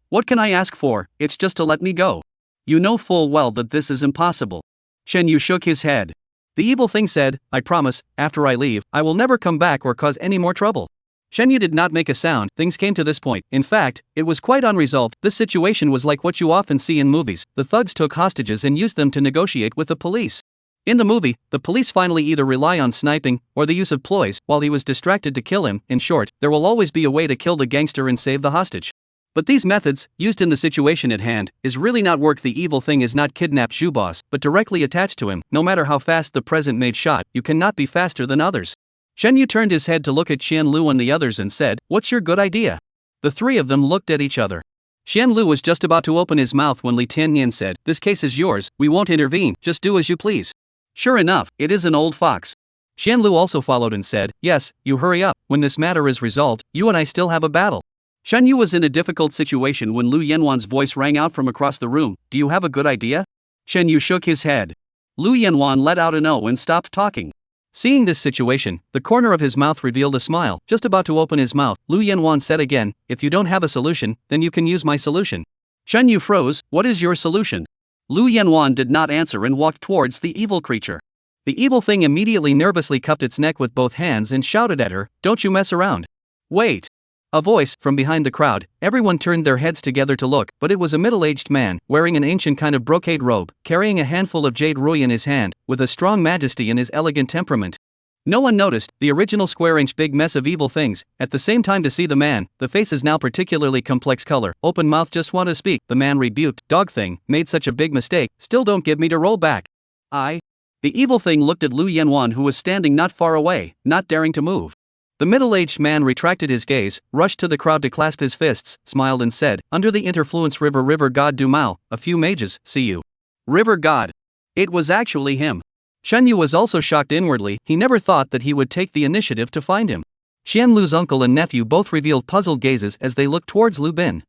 [SPEAKER 2] What can I ask for? It's just to let me go. You know full well that this is impossible. Chen Yu shook his head. The evil thing said, I promise, after I leave, I will never come back or cause any more trouble. Shen Yu did not make a sound. Things came to this point. In fact, it was quite unresolved. This situation was like what you often see in movies. The thugs took hostages and used them to negotiate with the police. In the movie, the police finally either rely on sniping or the use of ploys while he was distracted to kill him. In short, there will always be a way to kill the gangster and save the hostage. But these methods, used in the situation at hand, is really not work. The evil thing is not kidnapped Zhu boss, but directly attached to him. No matter how fast the present made shot, you cannot be faster than others. Shen Yu turned his head to look at Qian Lu and the others and said, "What's your good idea?" The three of them looked at each other. Qian Lu was just about to open his mouth when Li Tianyan said, "This case is yours, we won't intervene, just do as you please." Sure enough, it is an old fox. Qian Lu also followed and said, "Yes, you hurry up, when this matter is resolved, you and I still have a battle." Shen Yu was in a difficult situation when Lu Yanwan's voice rang out from across the room, "Do you have a good idea?" Shen Yu shook his head. Lu Yanwan let out an "oh" and stopped talking. Seeing this situation, the corner of his mouth revealed a smile. Just about to open his mouth, Lu Yanwan said again, "If you don't have a solution, then you can use my solution." Shen Yu froze. "What is your solution?" Lu Yanwan did not answer and walked towards the evil creature. The evil thing immediately nervously cupped its neck with both hands and shouted at her, "Don't you mess around." "Wait." A voice from behind the crowd. Everyone turned their heads together to look, but it was a middle-aged man, wearing an ancient kind of brocade robe, carrying a handful of jade rui in his hand, with a strong majesty in his elegant temperament. No one noticed the original square-inch big mess of evil things. At the same time to see the man, the face is now particularly complex color, open mouth just want to speak. The man rebuked, "Dog thing, made such a big mistake, still don't give me to roll back." The evil thing looked at Lu Yanwan who was standing not far away, not daring to move. The middle-aged man retracted his gaze, rushed to the crowd to clasp his fists, smiled and said, "Under the interfluence river god Du Mao, a few mages, see you." River god. It was actually him. Shen Yu was also shocked inwardly. He never thought that he would take the initiative to find him. Qian Lu's uncle and nephew both revealed puzzled gazes as they looked towards Lu Bin.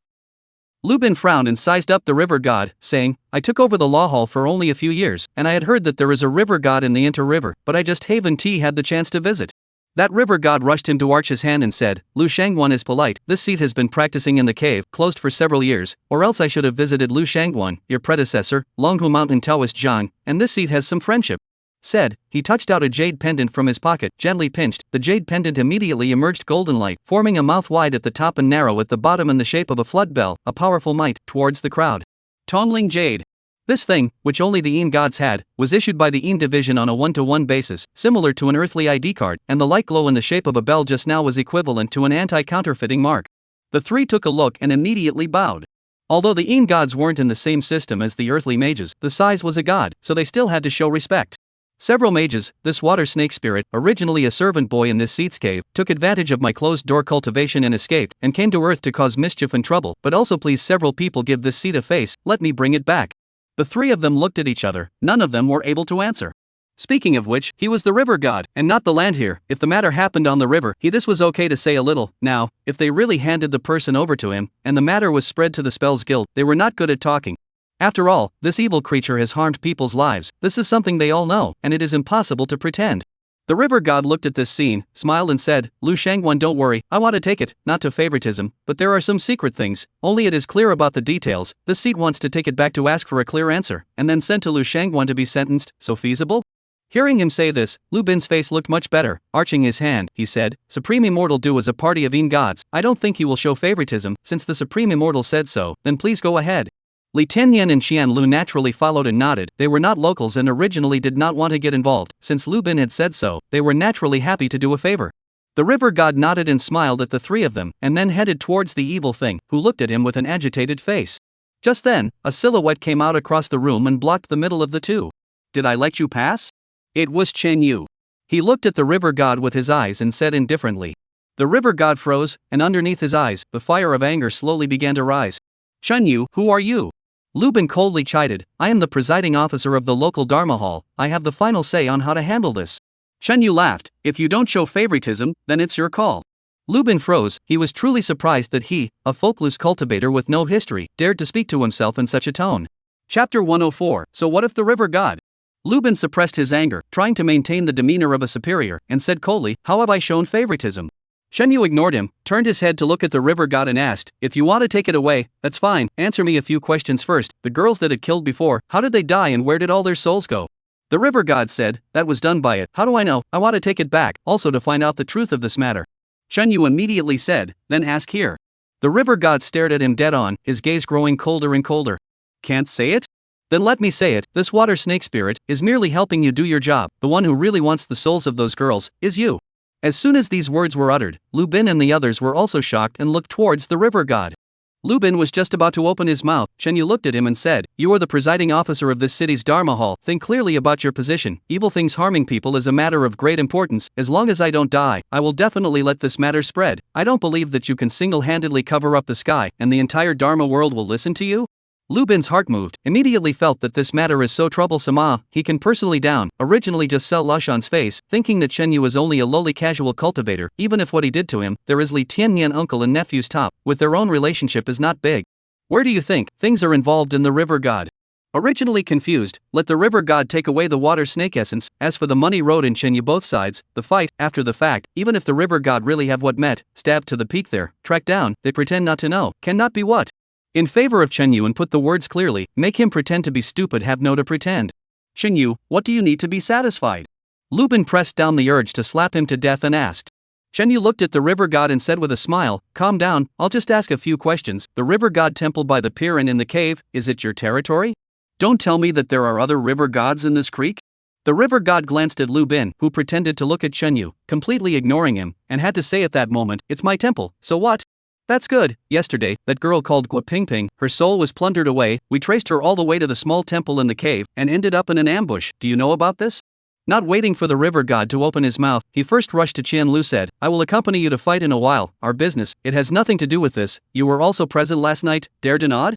[SPEAKER 2] Lu Bin frowned and sized up the river god, saying, "I took over the law hall for only a few years, and I had heard that there is a river god in the inter-river, but I just haven't had the chance to visit." That river god rushed him to arch his hand and said, "Lu Shangguan is polite, this seat has been practicing in the cave, closed for several years, or else I should have visited Lu Shangguan, your predecessor, Longhu Mountain Taoist Zhang, and this seat has some friendship." Said, he touched out a jade pendant from his pocket, gently pinched, the jade pendant immediately emerged golden light, forming a mouth wide at the top and narrow at the bottom in the shape of a flood bell, a powerful might, towards the crowd. Tongling Jade. This thing, which only the Yin gods had, was issued by the Yin division on a one-to-one basis, similar to an earthly ID card, and the light glow in the shape of a bell just now was equivalent to an anti-counterfeiting mark. The three took a look and immediately bowed. Although the Yin gods weren't in the same system as the earthly mages, the size was a god, so they still had to show respect. Several mages, this water snake spirit, originally a servant boy in this seat's cave, took advantage of my closed-door cultivation and escaped, and came to Earth to cause mischief and trouble, but also please several people give this seat a face, let me bring it back. The three of them looked at each other, none of them were able to answer. Speaking of which, he was the river god, and not the land here. If the matter happened on the river, this was okay to say a little. Now, if they really handed the person over to him, and the matter was spread to the Spells Guild, they were not good at talking. After all, this evil creature has harmed people's lives, this is something they all know, and it is impossible to pretend. The river god looked at this scene, smiled and said, "Lu Shangguan, don't worry, I want to take it, not to favoritism, but there are some secret things, only it is clear about the details. This seat wants to take it back to ask for a clear answer, and then send to Lu Shangguan to be sentenced, so feasible?" Hearing him say this, Lu Bin's face looked much better. Arching his hand, he said, "Supreme Immortal Du is a party of Yin gods, I don't think he will show favoritism, since the Supreme Immortal said so, then please go ahead." Li Tianyan and Qian Lu naturally followed and nodded. They were not locals and originally did not want to get involved. Since Lu Bin had said so, they were naturally happy to do a favor. The river god nodded and smiled at the three of them, and then headed towards the evil thing, who looked at him with an agitated face. Just then, a silhouette came out across the room and blocked the middle of the two. "Did I let you pass?" It was Chen Yu. He looked at the river god with his eyes and said indifferently. The river god froze, and underneath his eyes, the fire of anger slowly began to rise. "Chen Yu, who are you?" Lu Bin coldly chided, "I am the presiding officer of the local Dharma Hall, I have the final say on how to handle this." Chen Yu laughed, "If you don't show favoritism, then it's your call." Lu Bin froze. He was truly surprised that he, a folkless cultivator with no history, dared to speak to himself in such a tone. Chapter 104. So what if the river god? Lu Bin suppressed his anger, trying to maintain the demeanor of a superior, and said coldly, "How have I shown favoritism?" Shen Yu ignored him, turned his head to look at the river god and asked, "If you want to take it away, that's fine, answer me a few questions first. The girls that it killed before, how did they die and where did all their souls go?" The river god said, "That was done by it, how do I know? I want to take it back, also to find out the truth of this matter." Chen Yu immediately said, then ask here. The river god stared at him dead on, his gaze growing colder and colder. Can't say it? Then let me say it, this water snake spirit is merely helping you do your job, the one who really wants the souls of those girls is you. As soon as these words were uttered, Lu Bin and the others were also shocked and looked towards the river god. Lu Bin was just about to open his mouth. Chen Yu looked at him and said, you are the presiding officer of this city's Dharma Hall, think clearly about your position, evil things harming people is a matter of great importance, as long as I don't die, I will definitely let this matter spread, I don't believe that you can single-handedly cover up the sky, and the entire Dharma world will listen to you? Lu Bin's heart moved, immediately felt that this matter is so troublesome he can personally down, originally just sell Lashan's face, thinking that Chen Yu is only a lowly casual cultivator, even if what he did to him, there is Li Tianyan uncle and nephew's top, with their own relationship is not big. Where do you think things are involved in the river god? Originally confused, let the river god take away the water snake essence, as for the money road and Chen Yu both sides, the fight, after the fact, even if the river god really have what met, stabbed to the peak there, tracked down, they pretend not to know, cannot be what? In favor of Chen Yu and put the words clearly, make him pretend to be stupid have no to pretend. Chen Yu, what do you need to be satisfied? Lu Bin pressed down the urge to slap him to death and asked. Chen Yu looked at the river god and said with a smile, calm down, I'll just ask a few questions, the river god temple by the pier and in the cave, is it your territory? Don't tell me that there are other river gods in this creek? The river god glanced at Lu Bin, who pretended to look at Chen Yu, completely ignoring him, and had to say at that moment, it's my temple, so what? That's good. Yesterday, that girl called Gua Pingping, her soul was plundered away, we traced her all the way to the small temple in the cave, and ended up in an ambush, do you know about this? Not waiting for the river god to open his mouth, he first rushed to Qian Lu said, I will accompany you to fight in a while, our business, it has nothing to do with this, you were also present last night, dare to nod?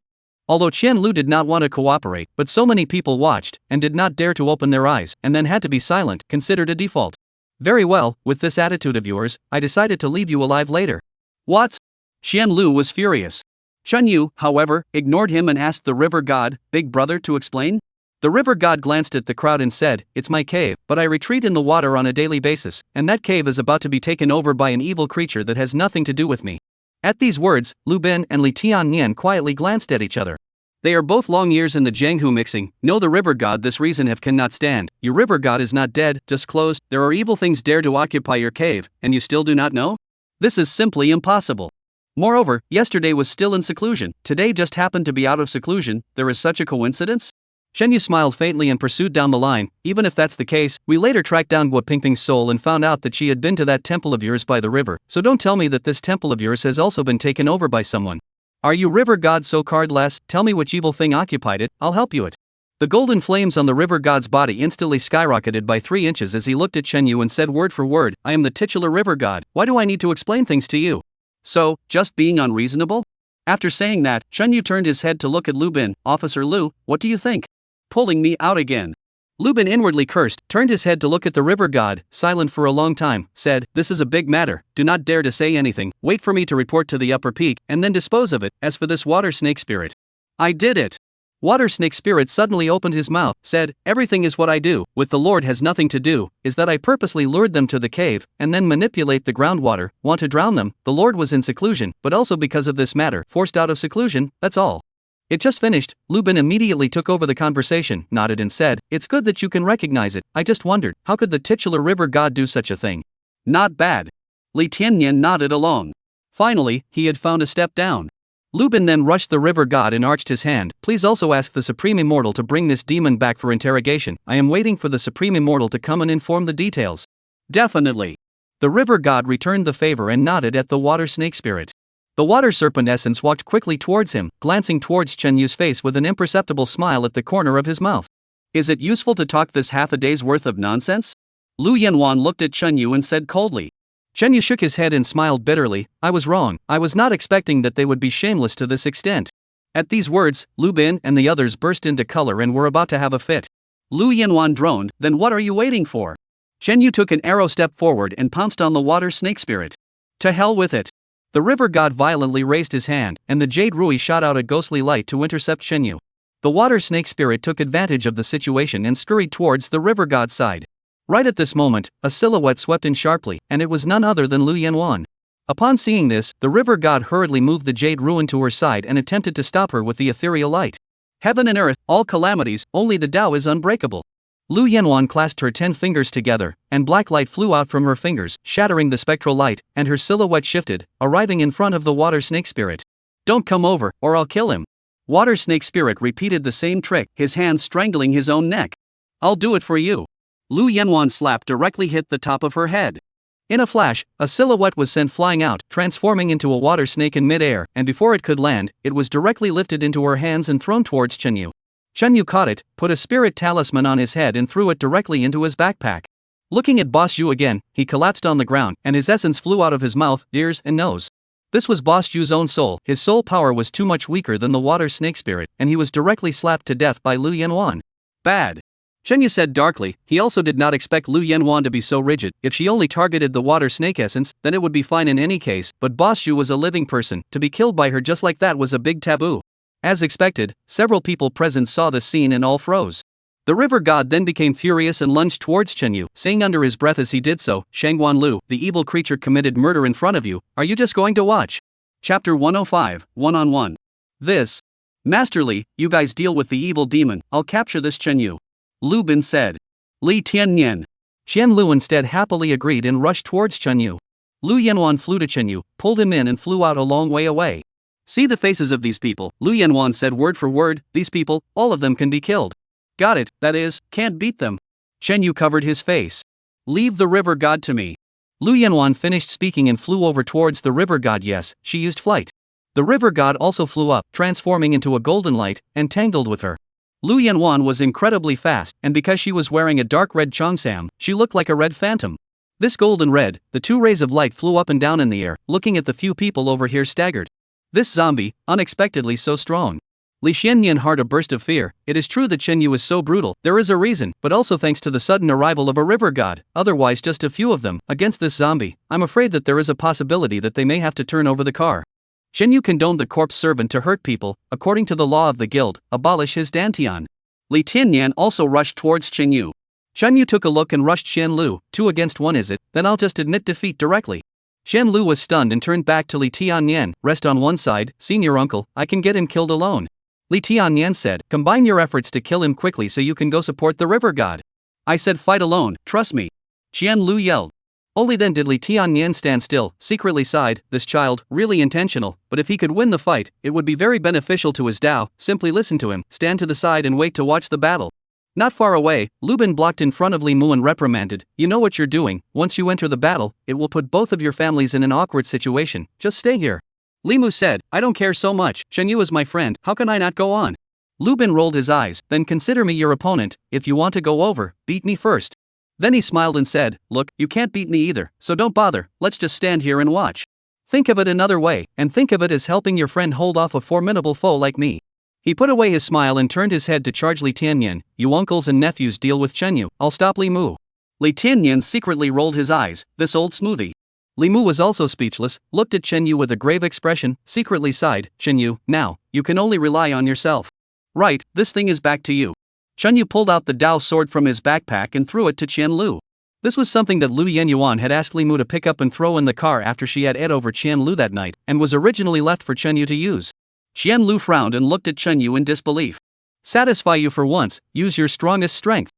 [SPEAKER 2] Although Qian Lu did not want to cooperate, but so many people watched, and did not dare to open their eyes, and then had to be silent, considered a default. Very well, with this attitude of yours, I decided to leave you alive later. What? Qian Lu was furious. Chen Yu, however, ignored him and asked the river god, Big Brother, to explain? The river god glanced at the crowd and said, it's my cave, but I retreat in the water on a daily basis, and that cave is about to be taken over by an evil creature that has nothing to do with me. At these words, Lu Bin and Li Tianyan quietly glanced at each other. They are both long years in the Jianghu mixing, know the river god this reason have cannot stand, your river god is not dead, just closed, there are evil things dare to occupy your cave, and you still do not know? This is simply impossible. Moreover, yesterday was still in seclusion, today just happened to be out of seclusion, there is such a coincidence? Chen Yu smiled faintly and pursued down the line, even if that's the case, we later tracked down Gua Pingping's soul and found out that she had been to that temple of yours by the river, so don't tell me that this temple of yours has also been taken over by someone. Are you river god so cardless, tell me which evil thing occupied it, I'll help you it. The golden flames on the river god's body instantly skyrocketed by 3 inches as he looked at Chen Yu and said word for word, I am the titular river god, why do I need to explain things to you? So, just being unreasonable? After saying that, Chen Yu turned his head to look at Lu Bin, Officer Lu, what do you think? Pulling me out again. Lu Bin inwardly cursed, turned his head to look at the river god, silent for a long time, said, this is a big matter, do not dare to say anything, wait for me to report to the upper peak, and then dispose of it, as for this water snake spirit. I did it. Water snake spirit suddenly opened his mouth, said, everything is what I do, with the Lord has nothing to do, is that I purposely lured them to the cave, and then manipulate the groundwater, want to drown them, the Lord was in seclusion, but also because of this matter, forced out of seclusion, that's all. It just finished. Lu Bin immediately took over the conversation, nodded and said, it's good that you can recognize it, I just wondered, how could the titular river god do such a thing? Not bad. Li Tianyan nodded along. Finally, he had found a step down. Lu Bin then rushed the river god and arched his hand, please also ask the Supreme Immortal to bring this demon back for interrogation, I am waiting for the Supreme Immortal to come and inform the details. Definitely. The river god returned the favor and nodded at the water snake spirit. The water serpent essence walked quickly towards him, glancing towards Chen Yu's face with an imperceptible smile at the corner of his mouth. Is it useful to talk this half a day's worth of nonsense? Lu Yanwan looked at Chen Yu and said coldly. Chen Yu shook his head and smiled bitterly, I was wrong, I was not expecting that they would be shameless to this extent. At these words, Lu Bin and the others burst into color and were about to have a fit. Lu Yanwan droned, then what are you waiting for? Chen Yu took an arrow step forward and pounced on the water snake spirit. To hell with it. The river god violently raised his hand, and the jade rui shot out a ghostly light to intercept Chen Yu. The water snake spirit took advantage of the situation and scurried towards the river god's side. Right at this moment, a silhouette swept in sharply, and it was none other than Lu Yanwan. Upon seeing this, the river god hurriedly moved the jade ruin to her side and attempted to stop her with the ethereal light. Heaven and earth, all calamities, only the Tao is unbreakable. Lu Yanwan clasped her 10 fingers together, and black light flew out from her fingers, shattering the spectral light, and her silhouette shifted, arriving in front of the water snake spirit. Don't come over, or I'll kill him. Water snake spirit repeated the same trick, his hands strangling his own neck. I'll do it for you. Lu Yanwan's slap directly hit the top of her head. In a flash, a silhouette was sent flying out, transforming into a water snake in mid-air, and before it could land, it was directly lifted into her hands and thrown towards Chenyu. Chenyu caught it, put a spirit talisman on his head and threw it directly into his backpack. Looking at Boss Zhu again, he collapsed on the ground, and his essence flew out of his mouth, ears, and nose. This was Boss Zhu's own soul. His soul power was too much weaker than the water snake spirit, and he was directly slapped to death by Lu Yanwan. Bad. Chenyu said darkly. He also did not expect Lu Yanwan to be so rigid. If she only targeted the water snake essence, then it would be fine in any case, but Boss Zhu was a living person. To be killed by her just like that was a big taboo. As expected, several people present saw the scene and all froze. The river god then became furious and lunged towards Chenyu, saying under his breath as he did so, Shangguan Lu, the evil creature committed murder in front of you, are you just going to watch? Chapter 105, One-on-One. This. Master Li, you guys deal with the evil demon, I'll capture this Chenyu. Lu Bin said. Li Tianyan. Qian Lu instead happily agreed and rushed towards Chenyu. Lu Yanwan flew to Chenyu, pulled him in and flew out a long way away. See the faces of these people, Lu Yanwan said word for word, these people, all of them can be killed. Got it, that is, can't beat them. Chenyu covered his face. Leave the river god to me. Lu Yanwan finished speaking and flew over towards the river god. Yes, she used flight. The river god also flew up, transforming into a golden light, and tangled with her. Lu Yanwan was incredibly fast, and because she was wearing a dark red cheongsam, she looked like a red phantom. This golden red, the two rays of light flew up and down in the air, looking at the few people over here staggered. This zombie, unexpectedly so strong. Li Xianyan heart a burst of fear. It is true that Chenyu is so brutal, there is a reason, but also thanks to the sudden arrival of a river god, otherwise just a few of them, against this zombie, I'm afraid that there is a possibility that they may have to turn over the car. Chenyu condoned the corpse servant to hurt people, according to the law of the guild, abolish his dantian. Li Tianyan also rushed towards Chenyu. Chenyu took a look and rushed Qian Lu, 2 against 1 is it, then I'll just admit defeat directly. Qian Lu was stunned and turned back to Li Tianyan, rest on one side, senior uncle, I can get him killed alone. Li Tianyan said, combine your efforts to kill him quickly so you can go support the river god. I said fight alone, trust me. Qian Lu yelled. Only then did Li Tianyan stand still, secretly sighed, this child, really intentional, but if he could win the fight, it would be very beneficial to his Dao, simply listen to him, stand to the side and wait to watch the battle. Not far away, Lu Bin blocked in front of Li Mu and reprimanded, you know what you're doing, once you enter the battle, it will put both of your families in an awkward situation, just stay here. Li Mu said, I don't care so much, Chenyu is my friend, how can I not go on? Lu Bin rolled his eyes, then consider me your opponent, if you want to go over, beat me first. Then he smiled and said, look, you can't beat me either, so don't bother, let's just stand here and watch. Think of it another way, and think of it as helping your friend hold off a formidable foe like me. He put away his smile and turned his head to charge Li Tianyan, you uncles and nephews deal with Chenyu, I'll stop Li Mu. Li Tianyan secretly rolled his eyes, this old smoothie. Li Mu was also speechless, looked at Chenyu with a grave expression, secretly sighed, Chenyu, now, you can only rely on yourself. Right, this thing is back to you. Chenyu pulled out the Dao sword from his backpack and threw it to Qian Lu. This was something that Lu Yenyuan had asked Li Mu to pick up and throw in the car after she had ate over Qian Lu that night, and was originally left for Chenyu to use. Qian Lu frowned and looked at Chenyu in disbelief. Satisfy you for once, use your strongest strength.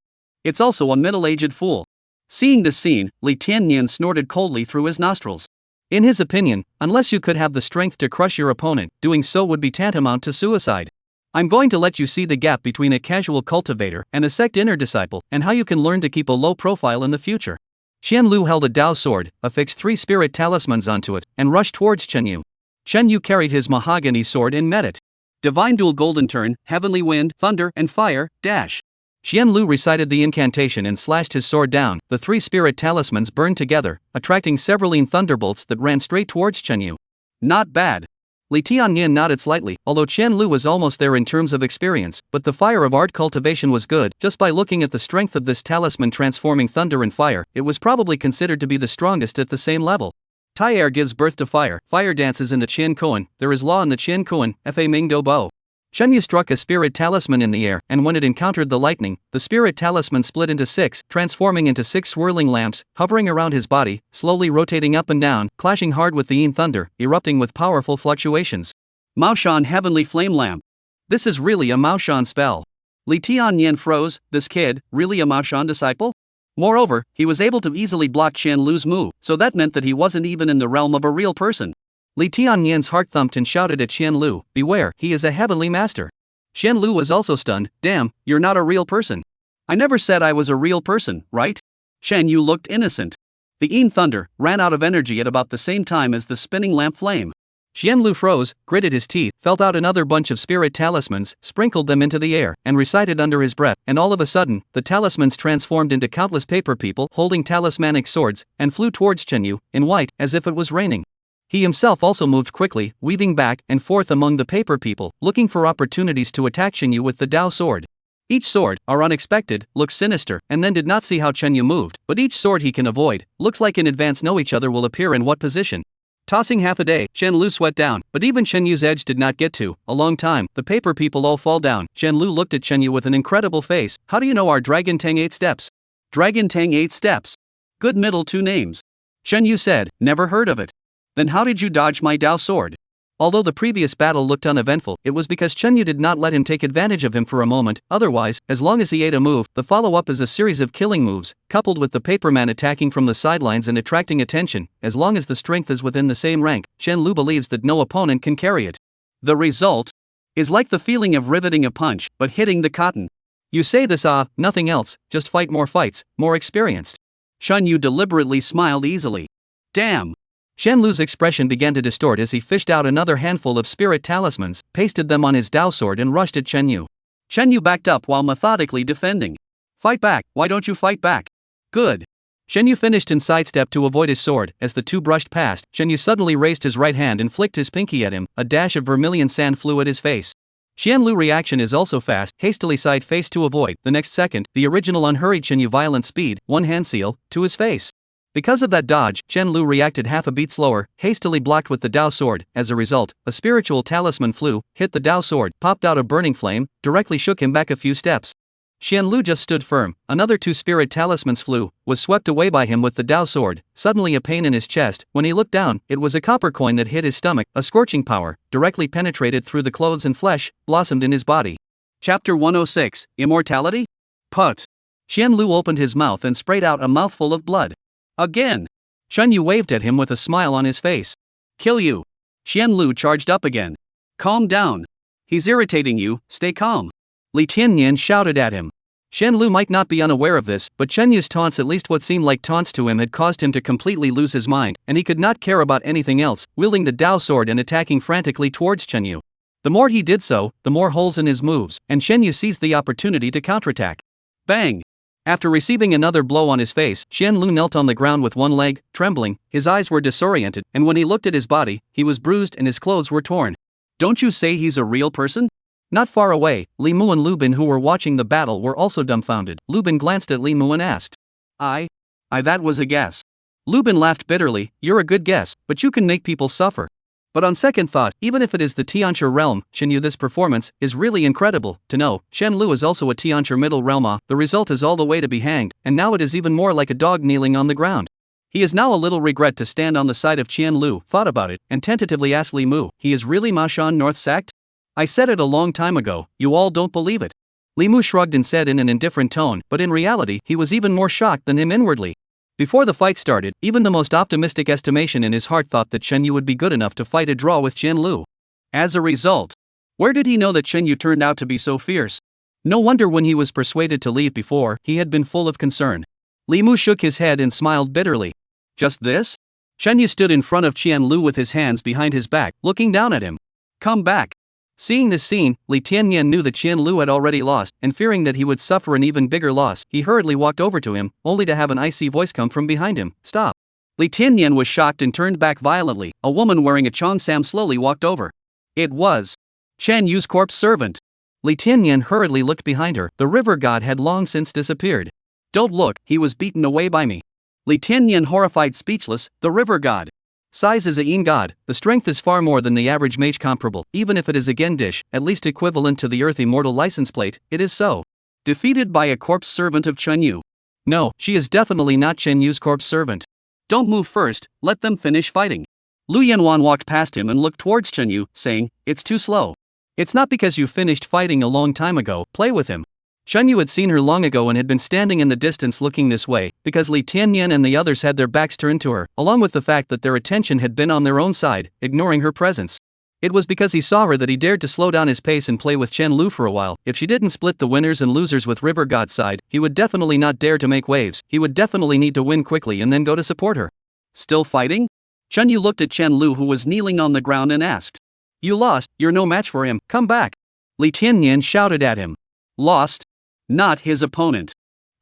[SPEAKER 2] It's also a middle-aged fool. Seeing this scene, Li Tianyan snorted coldly through his nostrils. In his opinion, unless you could have the strength to crush your opponent, doing so would be tantamount to suicide. I'm going to let you see the gap between a casual cultivator and a sect inner disciple, and how you can learn to keep a low profile in the future. Qian Lu held a Dao sword, affixed 3 spirit talismans onto it, and rushed towards Chenyu. Chenyu carried his mahogany sword and met it. Divine Dual Golden Turn, Heavenly Wind, Thunder, and Fire, dash. Qian Lu recited the incantation and slashed his sword down. The 3 spirit talismans burned together, attracting several thunderbolts that ran straight towards Chenyu. Not bad. Li Tianyan nodded slightly, although Qian Lu was almost there in terms of experience, but the fire of art cultivation was good. Just by looking at the strength of this talisman transforming thunder and fire, it was probably considered to be the strongest at the same level. Tai air gives birth to fire, fire dances in the Qian Koan, there is law in the Qian Koan, Fa Ming Do Bo. Chenyu struck a spirit talisman in the air, and when it encountered the lightning, the spirit talisman split into 6, transforming into 6 swirling lamps, hovering around his body, slowly rotating up and down, clashing hard with the yin thunder, erupting with powerful fluctuations. Maoshan Heavenly Flame Lamp. This is really a Maoshan spell. Li Tianyan froze. This kid, really a Mao Shan disciple? Moreover, he was able to easily block Qian Lu's move, so that meant that he wasn't even in the realm of a real person.
[SPEAKER 1] Li Tianyan's heart thumped and shouted at Qian Lu, beware, he is a heavenly master. Qian Lu was also stunned. Damn, you're not a real person.
[SPEAKER 2] I never said I was a real person, right? Shen Yu looked innocent. The Yin Thunder ran out of energy at about the same time as the spinning lamp flame.
[SPEAKER 1] Qian Lu froze, gritted his teeth, felt out another bunch of spirit talismans, sprinkled them into the air, and recited under his breath, and all of a sudden, the talismans transformed into countless paper people holding talismanic swords, and flew towards Chen Yu, in white, as if it was raining. He himself also moved quickly, weaving back and forth among the paper people, looking for opportunities to attack Chen Yu with the Dao sword. Each sword, are unexpected, looks sinister, and then did not see how Chen Yu moved, but each sword he can avoid, looks like in advance know each other will appear in what position. Tossing half a day, Chen Lu sweat down, but even Chen Yu's edge did not get to, a long time, the paper people all fall down. Chen Lu looked at Chen Yu with an incredible face. How do you know our Dragon Tang 8 steps?
[SPEAKER 2] Dragon Tang 8 steps. Good middle two names. Chen Yu said, never heard of it. Then how did you dodge my Dao sword?
[SPEAKER 1] Although the previous battle looked uneventful, it was because Chen Yu did not let him take advantage of him for a moment. Otherwise, as long as he ate a move, the follow-up is a series of killing moves, coupled with the paperman attacking from the sidelines and attracting attention. As long as the strength is within the same rank, Chen Lu believes that no opponent can carry it.
[SPEAKER 2] The result is like the feeling of riveting a punch, but hitting the cotton.
[SPEAKER 1] You say this nothing else, just fight more fights, more experienced.
[SPEAKER 2] Shen Yu deliberately smiled easily. Damn.
[SPEAKER 1] Chen Lu's expression began to distort as he fished out another handful of spirit talismans, pasted them on his Dao sword and rushed at Chen Yu.
[SPEAKER 2] Chen Yu backed up while methodically defending. Fight back, why don't you fight back? Good.
[SPEAKER 1] Chen Yu finished and sidestepped to avoid his sword. As the two brushed past, Chen Yu suddenly raised his right hand and flicked his pinky at him. A dash of vermilion sand flew at his face. Qian Lu's reaction is also fast, hastily side face to avoid. The next second, the original unhurried Chen Yu violent speed, one hand seal, to his face. Because of that dodge, Chen Lu reacted half a beat slower, hastily blocked with the Dao sword. As a result, a spiritual talisman flew, hit the Dao sword, popped out a burning flame, directly shook him back a few steps. Qian Lu just stood firm. Another two spirit talismans flew, was swept away by him with the Dao sword. Suddenly a pain in his chest. When he looked down, it was a copper coin that hit his stomach. A scorching power, directly penetrated through the clothes and flesh, blossomed in his body.
[SPEAKER 2] Chapter 106, Immortality? Put.
[SPEAKER 1] Qian Lu opened his mouth and sprayed out a mouthful of blood.
[SPEAKER 2] Again.
[SPEAKER 1] Chen Yu waved at him with a smile on his face.
[SPEAKER 2] Kill you. Qian Lu charged up again. Calm down. He's irritating you, stay calm.
[SPEAKER 1] Li Tianyan shouted at him. Qian Lu might not be unaware of this, but Chen Yu's taunts, at least what seemed like taunts to him, had caused him to completely lose his mind, and he could not care about anything else, wielding the Dao sword and attacking frantically towards Chen Yu. The more he did so, the more holes in his moves, and Chen Yu seized the opportunity to counterattack. Bang! After receiving another blow on his face, Qian Lu knelt on the ground with one leg, trembling. His eyes were disoriented, and when he looked at his body, he was bruised and his clothes were torn.
[SPEAKER 2] Don't you say he's a real person?
[SPEAKER 1] Not far away, Li Mu and Lu Bin, who were watching the battle, were also dumbfounded. Lu Bin glanced at Li Mu and asked,
[SPEAKER 2] I, that was a guess.
[SPEAKER 1] Lu Bin laughed bitterly. You're a good guess, but you can make people suffer. But on second thought, even if it is the Tianxia realm, Chen Yu, this performance is really incredible. To know, Chen Lu is also a Tianxia middle realm. The result is all the way to be hanged, and now it is even more like a dog kneeling on the ground. He is now a little regret to stand on the side of Qian Lu, thought about it, and tentatively asked Li Mu, he is really Ma Shan North sect? I said it a long time ago, you all don't believe it. Li Mu shrugged and said in an indifferent tone, but in reality, he was even more shocked than him inwardly. Before the fight started, even the most optimistic estimation in his heart thought that Chen Yu would be good enough to fight a draw with Qian Lu. As a result, where did he know that Chen Yu turned out to be so fierce? No wonder when he was persuaded to leave before, he had been full of concern. Li Mu shook his head and smiled bitterly. Just this? Chen Yu stood in front of Qian Lu with his hands behind his back, looking down at him. Come back. Seeing this scene, Li Tianyan knew that Qian Lu had already lost, and fearing that he would suffer an even bigger loss, he hurriedly walked over to him, only to have an icy voice come from behind him. Stop. Li Tianyan was shocked and turned back violently. A woman wearing a cheongsam slowly walked over. It was Chen Yu's corpse servant. Li Tianyan hurriedly looked behind her. The river god had long since disappeared. Don't look, he was beaten away by me. Li Tianyan horrified, speechless. The river god. Size is a yin god, the strength is far more than the average mage comparable, even if it is a Gendish, at least equivalent to the earth immortal license plate, it is so. Defeated by a corpse servant of Chen Yu. No, she is definitely not Chen Yu's corpse servant. Don't move first, let them finish fighting. Lu Yanwan walked past him and looked towards Chen Yu, saying, it's too slow. It's not because you finished fighting a long time ago, play with him.
[SPEAKER 2] Shen Yu had seen her long ago and had been standing in the distance looking this way, because Li Tianyan and the others had their backs turned to her, along with the fact that their attention had been on their own side, ignoring her presence. It was because he saw her that he dared to slow down his pace and play with Chen Lu for a while. If she didn't split the winners and losers with River God's side, he would definitely not dare to make waves. He would definitely need to win quickly and then go to support her. Still fighting? Chen Yu looked at Chen Lu, who was kneeling on the ground, and asked. You lost, you're no match for him, come back. Li Tianyan shouted at him. Lost? Not his opponent.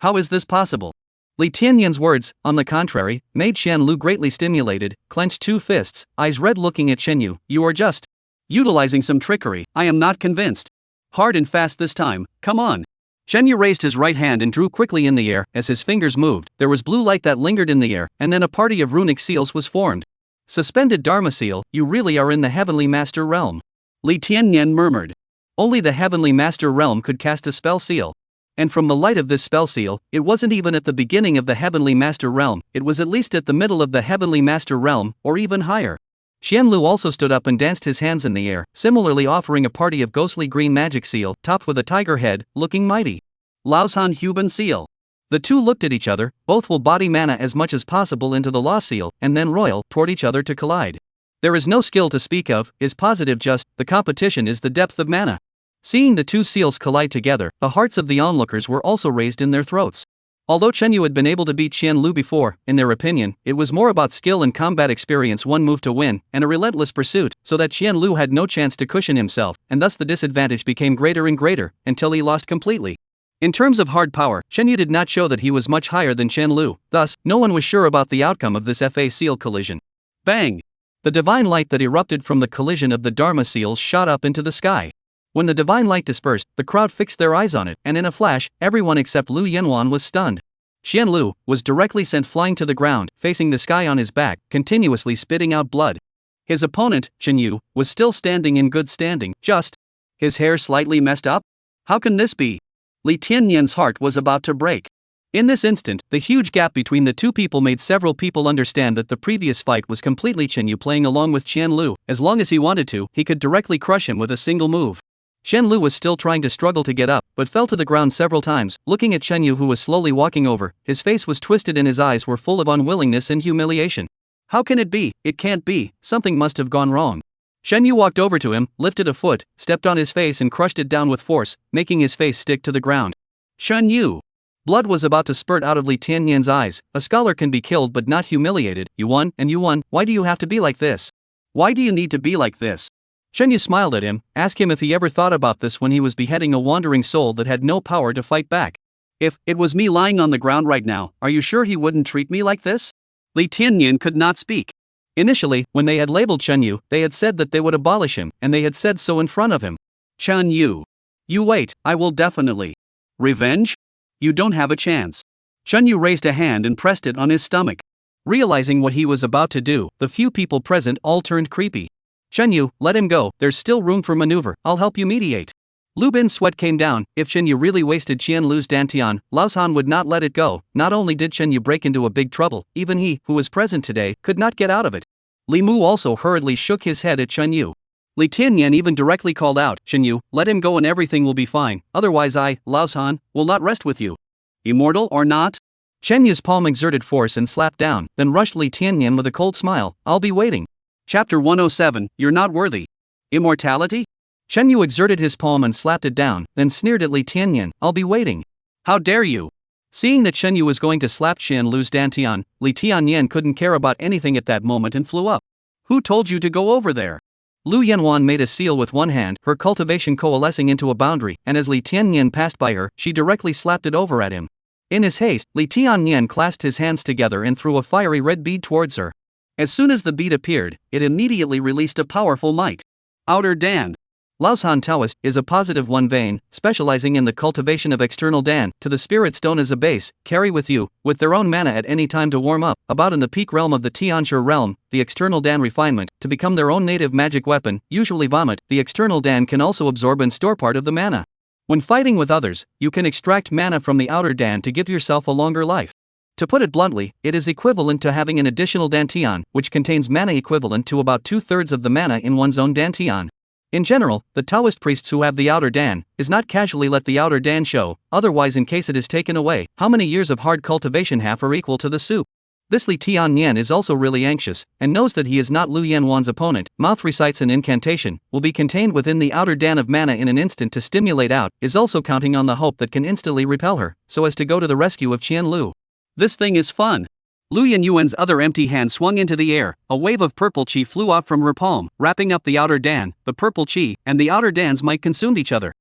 [SPEAKER 2] How is this possible? Li Tianyan's words, on the contrary, made Chen Lu greatly stimulated, clenched two fists, eyes red, looking at Chen Yu. You are just utilizing some trickery. I am not convinced. Hard and fast this time, come on. Chen Yu raised his right hand and drew quickly in the air. As his fingers moved, there was blue light that lingered in the air, and then a party of runic seals was formed. Suspended Dharma seal, you really are in the Heavenly Master realm. Li Tianyan murmured. Only the Heavenly Master realm could cast a spell seal. And from the light of this spell seal, it wasn't even at the beginning of the Heavenly Master realm, it was at least at the middle of the Heavenly Master realm, or even higher. Xian Lu also stood up and danced his hands in the air, similarly offering a party of ghostly green magic seal, topped with a tiger head, looking mighty. Laoshan Huban seal. The two looked at each other, both will body mana as much as possible into the Law seal, and then roil toward each other to collide. There is no skill to speak of, is positive, just the competition is the depth of mana. Seeing the two seals collide together, the hearts of the onlookers were also raised in their throats. Although Chen Yu had been able to beat Xian Lu before, in their opinion, it was more about skill and combat experience, one move to win, and a relentless pursuit, so that Xian Lu had no chance to cushion himself, and thus the disadvantage became greater and greater, until he lost completely. In terms of hard power, Chen Yu did not show that he was much higher than Chen Lu, thus, no one was sure about the outcome of this FA seal collision. Bang! The divine light that erupted from the collision of the Dharma seals shot up into the sky. When the divine light dispersed, the crowd fixed their eyes on it, and in a flash, everyone except Lu Yanwan was stunned. Xian Lu was directly sent flying to the ground, facing the sky on his back, continuously spitting out blood. His opponent, Chen Yu, was still standing in good standing, just his hair slightly messed up? How can this be? Li Tianyan's heart was about to break. In this instant, the huge gap between the two people made several people understand that the previous fight was completely Chen Yu playing along with Xian Lu. As long as he wanted to, he could directly crush him with a single move. Xian Lu was still trying to struggle to get up, but fell to the ground several times, looking at Chen Yu, who was slowly walking over. His face was twisted and his eyes were full of unwillingness and humiliation. How can it be? It can't be, something must have gone wrong. Chen Yu walked over to him, lifted a foot, stepped on his face and crushed it down with force, making his face stick to the ground. Chen Yu! Blood was about to spurt out of Li Tianyan's eyes. A scholar can be killed but not humiliated. You won, and you won. Why do you have to be like this? Why do you need to be like this? Chen Yu smiled at him, asked him if he ever thought about this when he was beheading a wandering soul that had no power to fight back. If it was me lying on the ground right now, are you sure he wouldn't treat me like this? Li Tianyan could not speak. Initially, when they had labeled Chen Yu, they had said that they would abolish him, and they had said so in front of him. Chen Yu. You wait, I will definitely. Revenge? You don't have a chance. Chen Yu raised a hand and pressed it on his stomach. Realizing what he was about to do, the few people present all turned creepy. Chen Yu, let him go, there's still room for maneuver, I'll help you mediate. Lu Bin's sweat came down. If Chen Yu really wasted Qian Lu's dantian, Laoshan would not let it go. Not only did Chen Yu break into a big trouble, even he, who was present today, could not get out of it. Li Mu also hurriedly shook his head at Chen Yu. Li Tianyan even directly called out, Chen Yu, let him go and everything will be fine, otherwise I, Laoshan, will not rest with you. Immortal or not? Chen Yu's palm exerted force and slapped down, then rushed Li Tianyan with a cold smile. I'll be waiting. Chapter 107, You're not worthy. Immortality? Chen Yu exerted his palm and slapped it down, then sneered at Li Tianyan. I'll be waiting. How dare you? Seeing that Chen Yu was going to slap Qian Lu's dantian, Li Tianyan couldn't care about anything at that moment and flew up. Who told you to go over there? Lu Yanwan made a seal with one hand, her cultivation coalescing into a boundary, and as Li Tianyan passed by her, she directly slapped it over at him. In his haste, Li Tianyan clasped his hands together and threw a fiery red bead towards her. As soon as the bead appeared, it immediately released a powerful might. Outer Dan. Laoshan Taoist is a positive one vein, specializing in the cultivation of external Dan, to the spirit stone as a base, carry with you, with their own mana at any time to warm up, about in the peak realm of the Tianxia realm, the external Dan refinement, to become their own native magic weapon, usually vomit. The external Dan can also absorb and store part of the mana. When fighting with others, you can extract mana from the outer Dan to give yourself a longer life. To put it bluntly, it is equivalent to having an additional dantian, which contains mana equivalent to about 2/3 of the mana in one's own dantian. In general, the Taoist priests who have the outer Dan is not casually let the outer Dan show, otherwise in case it is taken away, how many years of hard cultivation half are equal to the soup. This Li Tianyan is also really anxious, and knows that he is not Lu Yanwan's opponent. Mouth recites an incantation, will be contained within the outer Dan of mana in an instant to stimulate out, is also counting on the hope that can instantly repel her, so as to go to the rescue of Qian Lu. This thing is fun. Lu Yanyuan's other empty hand swung into the air, a wave of purple qi flew off from her palm, wrapping up the outer Dan. The purple qi and the outer Dans might consume each other.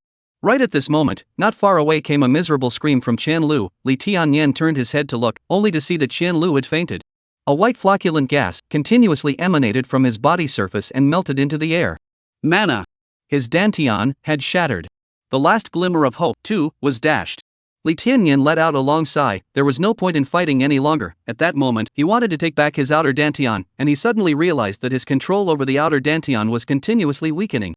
[SPEAKER 2] Right at this moment, not far away came a miserable scream from Qian Lu. Li Tianyan turned his head to look, only to see that Qian Lu had fainted. A white flocculent gas continuously emanated from his body surface and melted into the air. Mana! His dantian had shattered. The last glimmer of hope, too, was dashed. Li Tianyan let out a long sigh. There was no point in fighting any longer. At that moment, he wanted to take back his outer dantian, and he suddenly realized that his control over the outer dantian was continuously weakening.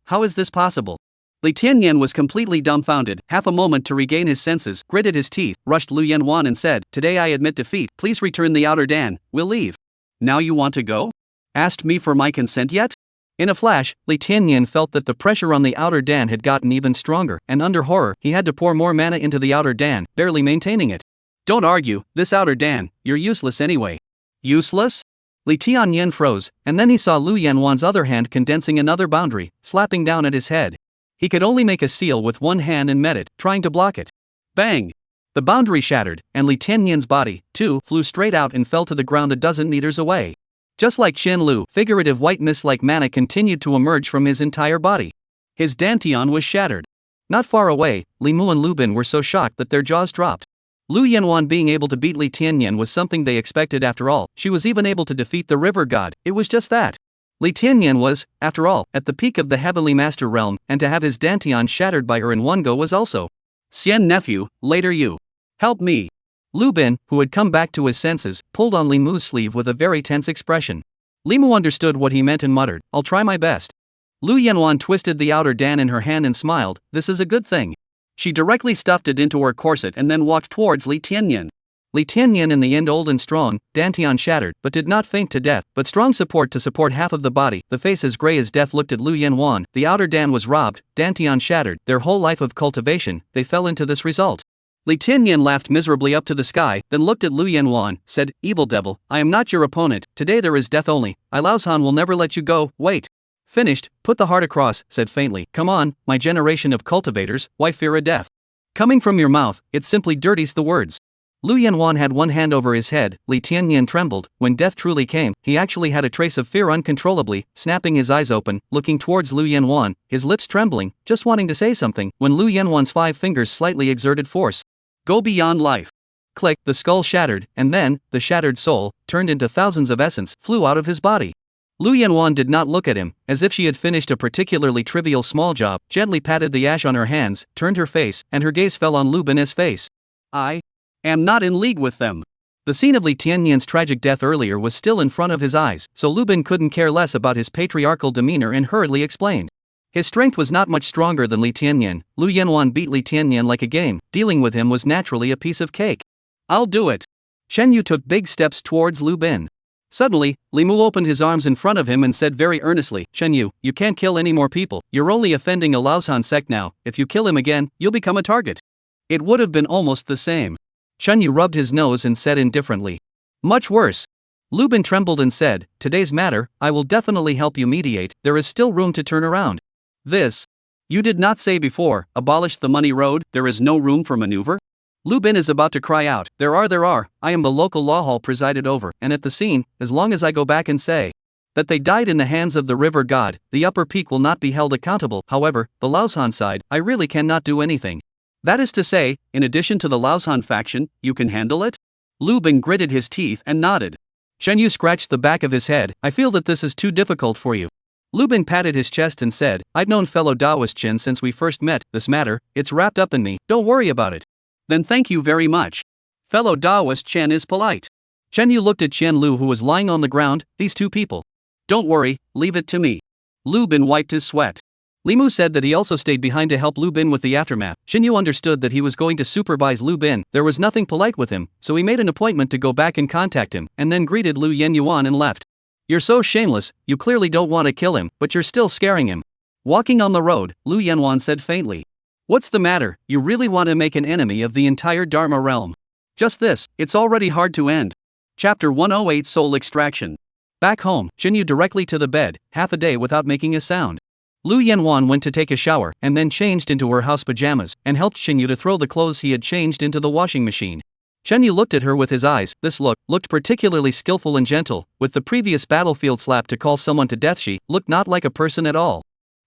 [SPEAKER 2] How is this possible? Li Tianyan was completely dumbfounded, half a moment to regain his senses, gritted his teeth, rushed Lu Yanwan and said, "Today I admit defeat, please return the outer Dan, we'll leave." "Now you want to go? Asked me for my consent yet?" In a flash, Li Tianyan felt that the pressure on the outer Dan had gotten even stronger, and under horror, he had to pour more mana into the outer Dan, barely maintaining it. "Don't argue, this outer Dan, you're useless anyway." "Useless?" Li Tianyan froze, and then he saw Lu Yanwan's other hand condensing another boundary, slapping down at his head. He could only make a seal with one hand and met it, trying to block it. Bang! The boundary shattered, and Li Tianyan's body, too, flew straight out and fell to the ground a dozen meters away. Just like Qian Lu, figurative white mist-like mana continued to emerge from his entire body. His dantian was shattered. Not far away, Li Mu and Lu Bin were so shocked that their jaws dropped. Lu Yanwan being able to beat Li Tianyan was something they expected after all. She was even able to defeat the river god, it was just that. Li Tianyan was, after all, at the peak of the heavenly master realm, and to have his dantian shattered by her in one go was also. "Xian nephew, later you. Help me." Lu Bin, who had come back to his senses, pulled on Li Mu's sleeve with a very tense expression. Li Mu understood what he meant and muttered, "I'll try my best." Lu Yanwan twisted the outer Dan in her hand and smiled, "This is a good thing." She directly stuffed it into her corset and then walked towards Li Tianyan. Li Tianyan, in the end old and strong, dantian shattered, but did not faint to death, but strong support to support half of the body. The face as gray as death looked at Lu Yanwan. The outer Dan was robbed, dantian shattered, their whole life of cultivation, they fell into this result. Li Tianyan laughed miserably up to the sky, then looked at Lu Yanwan, said, "Evil devil, I am not your opponent, today there is death only, Laoshan will never let you go, wait." "Finished, put the heart across," said faintly, "Come on, my generation of cultivators, why fear a death? Coming from your mouth, it simply dirties the words." Lu Yanwan had one hand over his head. Li Tianyan trembled. When death truly came, he actually had a trace of fear uncontrollably, snapping his eyes open, looking towards Lu Yanwan, his lips trembling, just wanting to say something, when Lu Yanwan's 5 fingers slightly exerted force. "Go beyond life." Click, the skull shattered, and then, the shattered soul, turned into thousands of essence, flew out of his body. Lu Yanwan did not look at him, as if she had finished a particularly trivial small job, gently patted the ash on her hands, turned her face, and her gaze fell on Lu Bin's face. "I am not in league with them." The scene of Li Tianyan's tragic death earlier was still in front of his eyes, so Lu Bin couldn't care less about his patriarchal demeanor and hurriedly explained. His strength was not much stronger than Li Tianyan. Lu Yanwan beat Li Tianyan like a game. Dealing with him was naturally a piece of cake. "I'll do it." Shen Yu took big steps towards Lu Bin. Suddenly, Li Mu opened his arms in front of him and said very earnestly, "Shen Yu, you can't kill any more people, you're only offending a Laoshan sect now, if you kill him again, you'll become a target." It would have been almost the same. Shen Yu rubbed his nose and said indifferently, "Much worse." Lu Bin trembled and said, "Today's matter, I will definitely help you mediate, there is still room to turn around. This. You did not say before, abolish the money road, there is no room for maneuver?" Lu Bin is about to cry out, there are, I am the local law hall presided over, and at the scene, as long as I go back and say that they died in the hands of the river god, the upper peak will not be held accountable. However, the Laoshan side, I really cannot do anything. That is to say, in addition to the Laoshan faction, you can handle it? Lu Bin gritted his teeth and nodded. Shen Yu scratched the back of his head, I feel that this is too difficult for you. Lu Bin patted his chest and said, I've known fellow Taoist Chen since we first met, this matter, it's wrapped up in me, don't worry about it. Then thank you very much. Fellow Taoist Chen is polite. Chen Yu looked at Qian Lu who was lying on the ground, these two people. Don't worry, leave it to me. Lu Bin wiped his sweat. Li Mu said that he also stayed behind to help Lu Bin with the aftermath. Chen Yu understood that he was going to supervise Lu Bin, there was nothing polite with him, so he made an appointment to go back and contact him, and then greeted Lu Yenyuan and left. You're so shameless, you clearly don't want to kill him, but you're still scaring him. Walking on the road, Lu Yanwan said faintly. What's the matter, you really want to make an enemy of the entire Dharma realm? Just this, it's already hard to end. Chapter 108 Soul Extraction. Back home, Shinyu directly to the bed, half a day without making a sound. Lu Yanwan went to take a shower and then changed into her house pajamas and helped Shinyu to throw the clothes he had changed into the washing machine. Shinyu looked at her with his eyes. This looked particularly skillful and gentle. With the previous battlefield slap to call someone to death, she looked not like a person at all.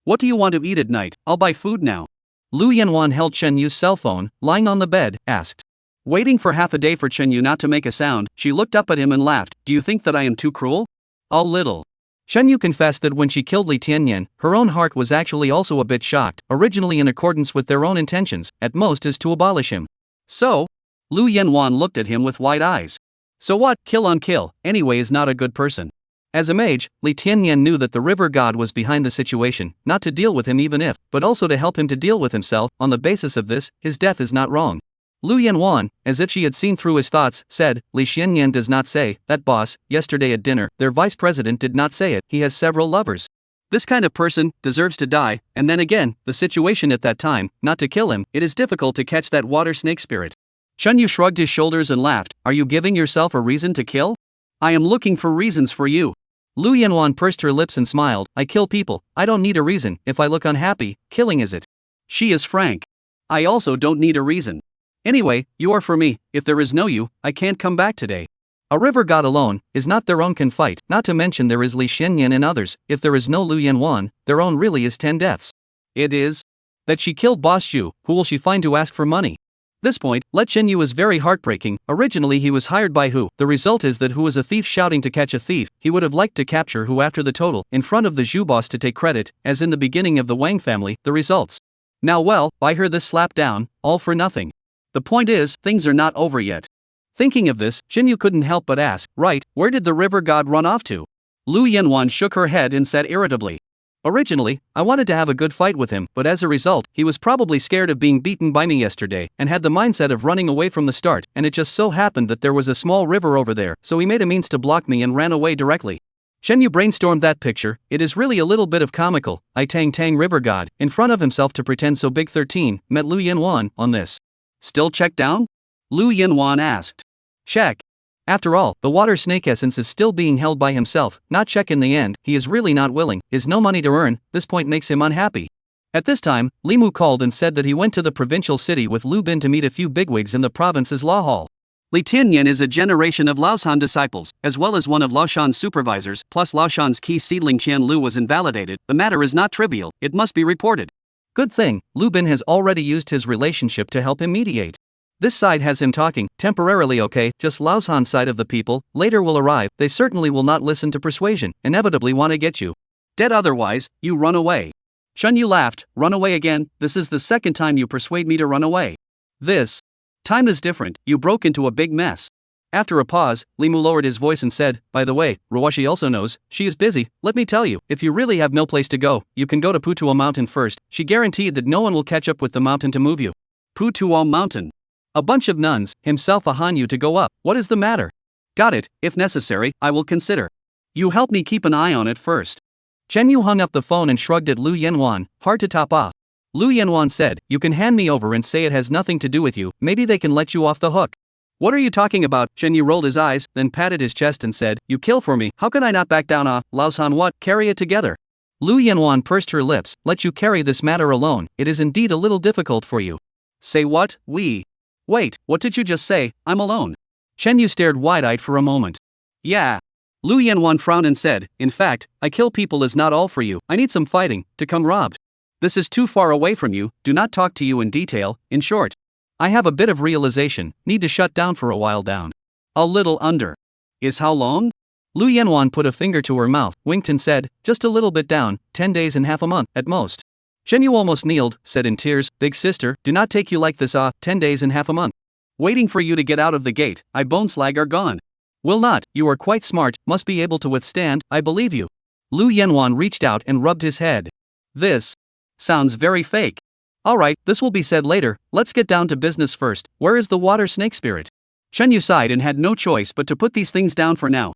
[SPEAKER 2] What do you want to eat at night? I'll buy food now. Lu Yanwan held Chenyu's cell phone, lying on the bed, asked. Waiting for half a day for Chenyu not to make a sound, she looked up at him and laughed. Do you think that I am too cruel? A little. Shenyu confessed that when she killed Li Tianyan, her own heart was actually also a bit shocked, originally in accordance with their own intentions, at most is to abolish him. So? Lu Yanwan looked at him with wide eyes. So what, kill on kill, anyway is not a good person. As a mage, Li Tianyan knew that the river god was behind the situation, not to deal with him even if, but also to help him to deal with himself. On the basis of this, his death is not wrong. Lu Yanwan, as if she had seen through his thoughts, said, Li Xianyan does not say, that boss, yesterday at dinner, their vice president did not say it, he has several lovers. This kind of person deserves to die, and then again, the situation at that time, not to kill him, it is difficult to catch that water snake spirit. Chunyu shrugged his shoulders and laughed. Are you giving yourself a reason to kill? I am looking for reasons for you. Lu Yanwan pursed her lips and smiled. I kill people, I don't need a reason, if I look unhappy, killing is it. She is frank. I also don't need a reason. Anyway, you are for me, if there is no you, I can't come back today. A river god alone, is not their own can fight, not to mention there is Li Xianyan and others, if there is no Lu Yanwan, their own really is 10 deaths. It is that she killed Boss Zhu, who will she find to ask for money? This point, Let Shenyu is very heartbreaking. Originally he was hired by Hu. The result is that Hu is a thief shouting to catch a thief. He would have liked to capture Hu after the total, in front of the Zhu boss to take credit, as in the beginning of the Wang family, the results. Now well, buy her this slap down, all for nothing. The point is, things are not over yet. Thinking of this, Shenyu couldn't help but ask, right, where did the river god run off to? Lu Yanwan shook her head and said irritably. Originally, I wanted to have a good fight with him, but as a result, he was probably scared of being beaten by me yesterday, and had the mindset of running away from the start, and it just so happened that there was a small river over there, so he made a means to block me and ran away directly. Shenyu brainstormed that picture. It is really a little bit of comical. I Tang river god, in front of himself to pretend so big 13, met Lu Yanwan, on this. Still check down? Lu Yanwan asked. Check. After all, the water snake essence is still being held by himself, not check in the end, he is really not willing, is no money to earn, this point makes him unhappy. At this time, Li Mu called and said that he went to the provincial city with Lu Bin to meet a few bigwigs in the province's law hall. Li Tianyan is a generation of Laoshan disciples, as well as one of Laoshan's supervisors, plus Laoshan's key seedling Qian Lu was invalidated. The matter is not trivial, it must be reported. Good thing, Lu Bin has already used his relationship to help him mediate. This side has him talking, temporarily okay, just Laoshan's side of the people, later will arrive, they certainly will not listen to persuasion, inevitably want to get you dead otherwise, you run away. Shunyu laughed, run away again, this is the second time you persuade me to run away. This time is different, you broke into a big mess. After a pause, Li Mu lowered his voice and said, by the way, Ruwashi also knows, she is busy, let me tell you, if you really have no place to go, you can go to Putuo Mountain first, she guaranteed that no one will catch up with the mountain to move you. Putuo Mountain. A bunch of nuns, himself a Hanyu to go up, what is the matter? Got it, if necessary, I will consider. You help me keep an eye on it first. Chenyu hung up the phone and shrugged at Lu Yanwan, hard to top off. Lu Yanwan said, you can hand me over and say it has nothing to do with you, maybe they can let you off the hook. What are you talking about? Chenyu rolled his eyes, then patted his chest and said, you kill for me, how can I not back down? Laoshan what, carry it together. Lu Yanwan pursed her lips, let you carry this matter alone, it is indeed a little difficult for you. Say what, we? Wait, what did you just say, I'm alone? Chenyu stared wide-eyed for a moment. Yeah. Lu Yanwan frowned and said, in fact, I kill people is not all for you, I need some fighting, to come robbed. This is too far away from you, do not talk to you in detail, in short. I have a bit of realization, need to shut down for a while down. A little under. Is how long? Lu Yanwan put a finger to her mouth, winked and said, just a little bit down, 10 days and half a month, at most. Shenyu almost kneeled, said in tears, big sister, do not take you like this 10 days and half a month. Waiting for you to get out of the gate, I bone slag are gone. Will not, you are quite smart, must be able to withstand, I believe you. Lu Yanwan reached out and rubbed his head. This sounds very fake. Alright, this will be said later, let's get down to business first, where is the water snake spirit? Shenyu sighed and had no choice but to put these things down for now.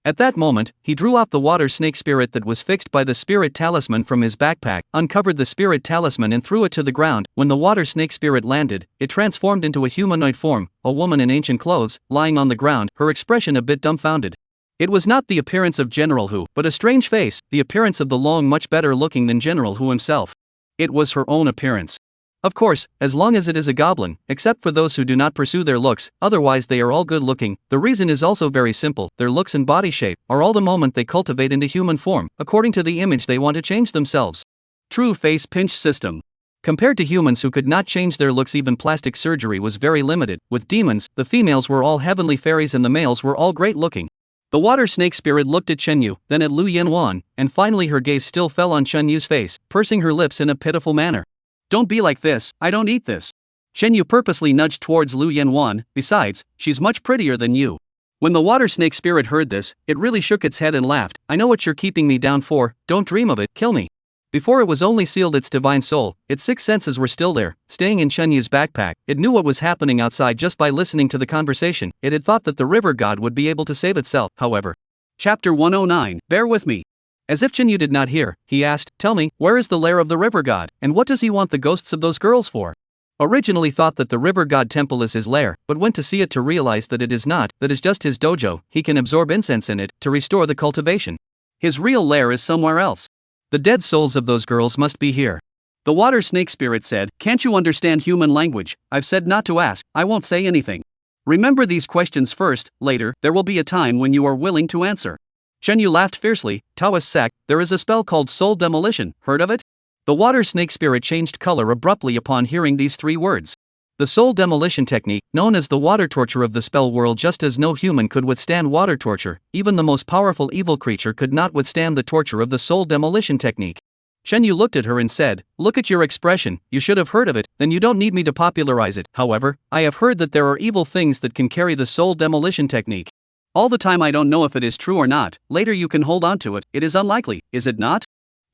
[SPEAKER 2] At that moment, he drew out the water snake spirit that was fixed by the spirit talisman from his backpack, uncovered the spirit talisman and threw it to the ground. When the water snake spirit landed, it transformed into a humanoid form, a woman in ancient clothes, lying on the ground, her expression a bit dumbfounded. It was not the appearance of General Hu, but a strange face, the appearance of the Long much better looking than General Hu himself. It was her own appearance. Of course, as long as it is a goblin, except for those who do not pursue their looks, otherwise they are all good looking. The reason is also very simple, their looks and body shape are all the moment they cultivate into human form, according to the image they want to change themselves. True face pinch system. Compared to humans who could not change their looks, even plastic surgery was very limited. With demons, the females were all heavenly fairies and the males were all great looking. The water snake spirit looked at Chen Yu, then at Lu Yanwan, and finally her gaze still fell on Chen Yu's face, pursing her lips in a pitiful manner. Don't be like this, I don't eat this. Chen Yu purposely nudged towards Lu Yanwan, besides, she's much prettier than you. When the water snake spirit heard this, it really shook its head and laughed. I know what you're keeping me down for, don't dream of it, kill me. Before it was only sealed its divine soul, its 6 senses were still there, staying in Chen Yu's backpack. It knew what was happening outside just by listening to the conversation. It had thought that the river god would be able to save itself, however. Chapter 109, bear with me. As if Chen Yu did not hear, he asked, tell me, where is the lair of the river god, and what does he want the ghosts of those girls for? Originally thought that the river god temple is his lair, but went to see it to realize that it is not, that is just his dojo. He can absorb incense in it, to restore the cultivation. His real lair is somewhere else. The dead souls of those girls must be here. The water snake spirit said, can't you understand human language? I've said not to ask, I won't say anything. Remember these questions first, later, there will be a time when you are willing to answer. Chen Yu laughed fiercely. Taoist sack, there is a spell called soul demolition, heard of it? The water snake spirit changed color abruptly upon hearing these 3 words. The soul demolition technique, known as the water torture of the spell world, just as no human could withstand water torture, even the most powerful evil creature could not withstand the torture of the soul demolition technique. Chen Yu looked at her and said, look at your expression, you should have heard of it, then you don't need me to popularize it. However, I have heard that there are evil things that can carry the soul demolition technique. All the time I don't know if it is true or not, later you can hold on to it, it is unlikely, is it not?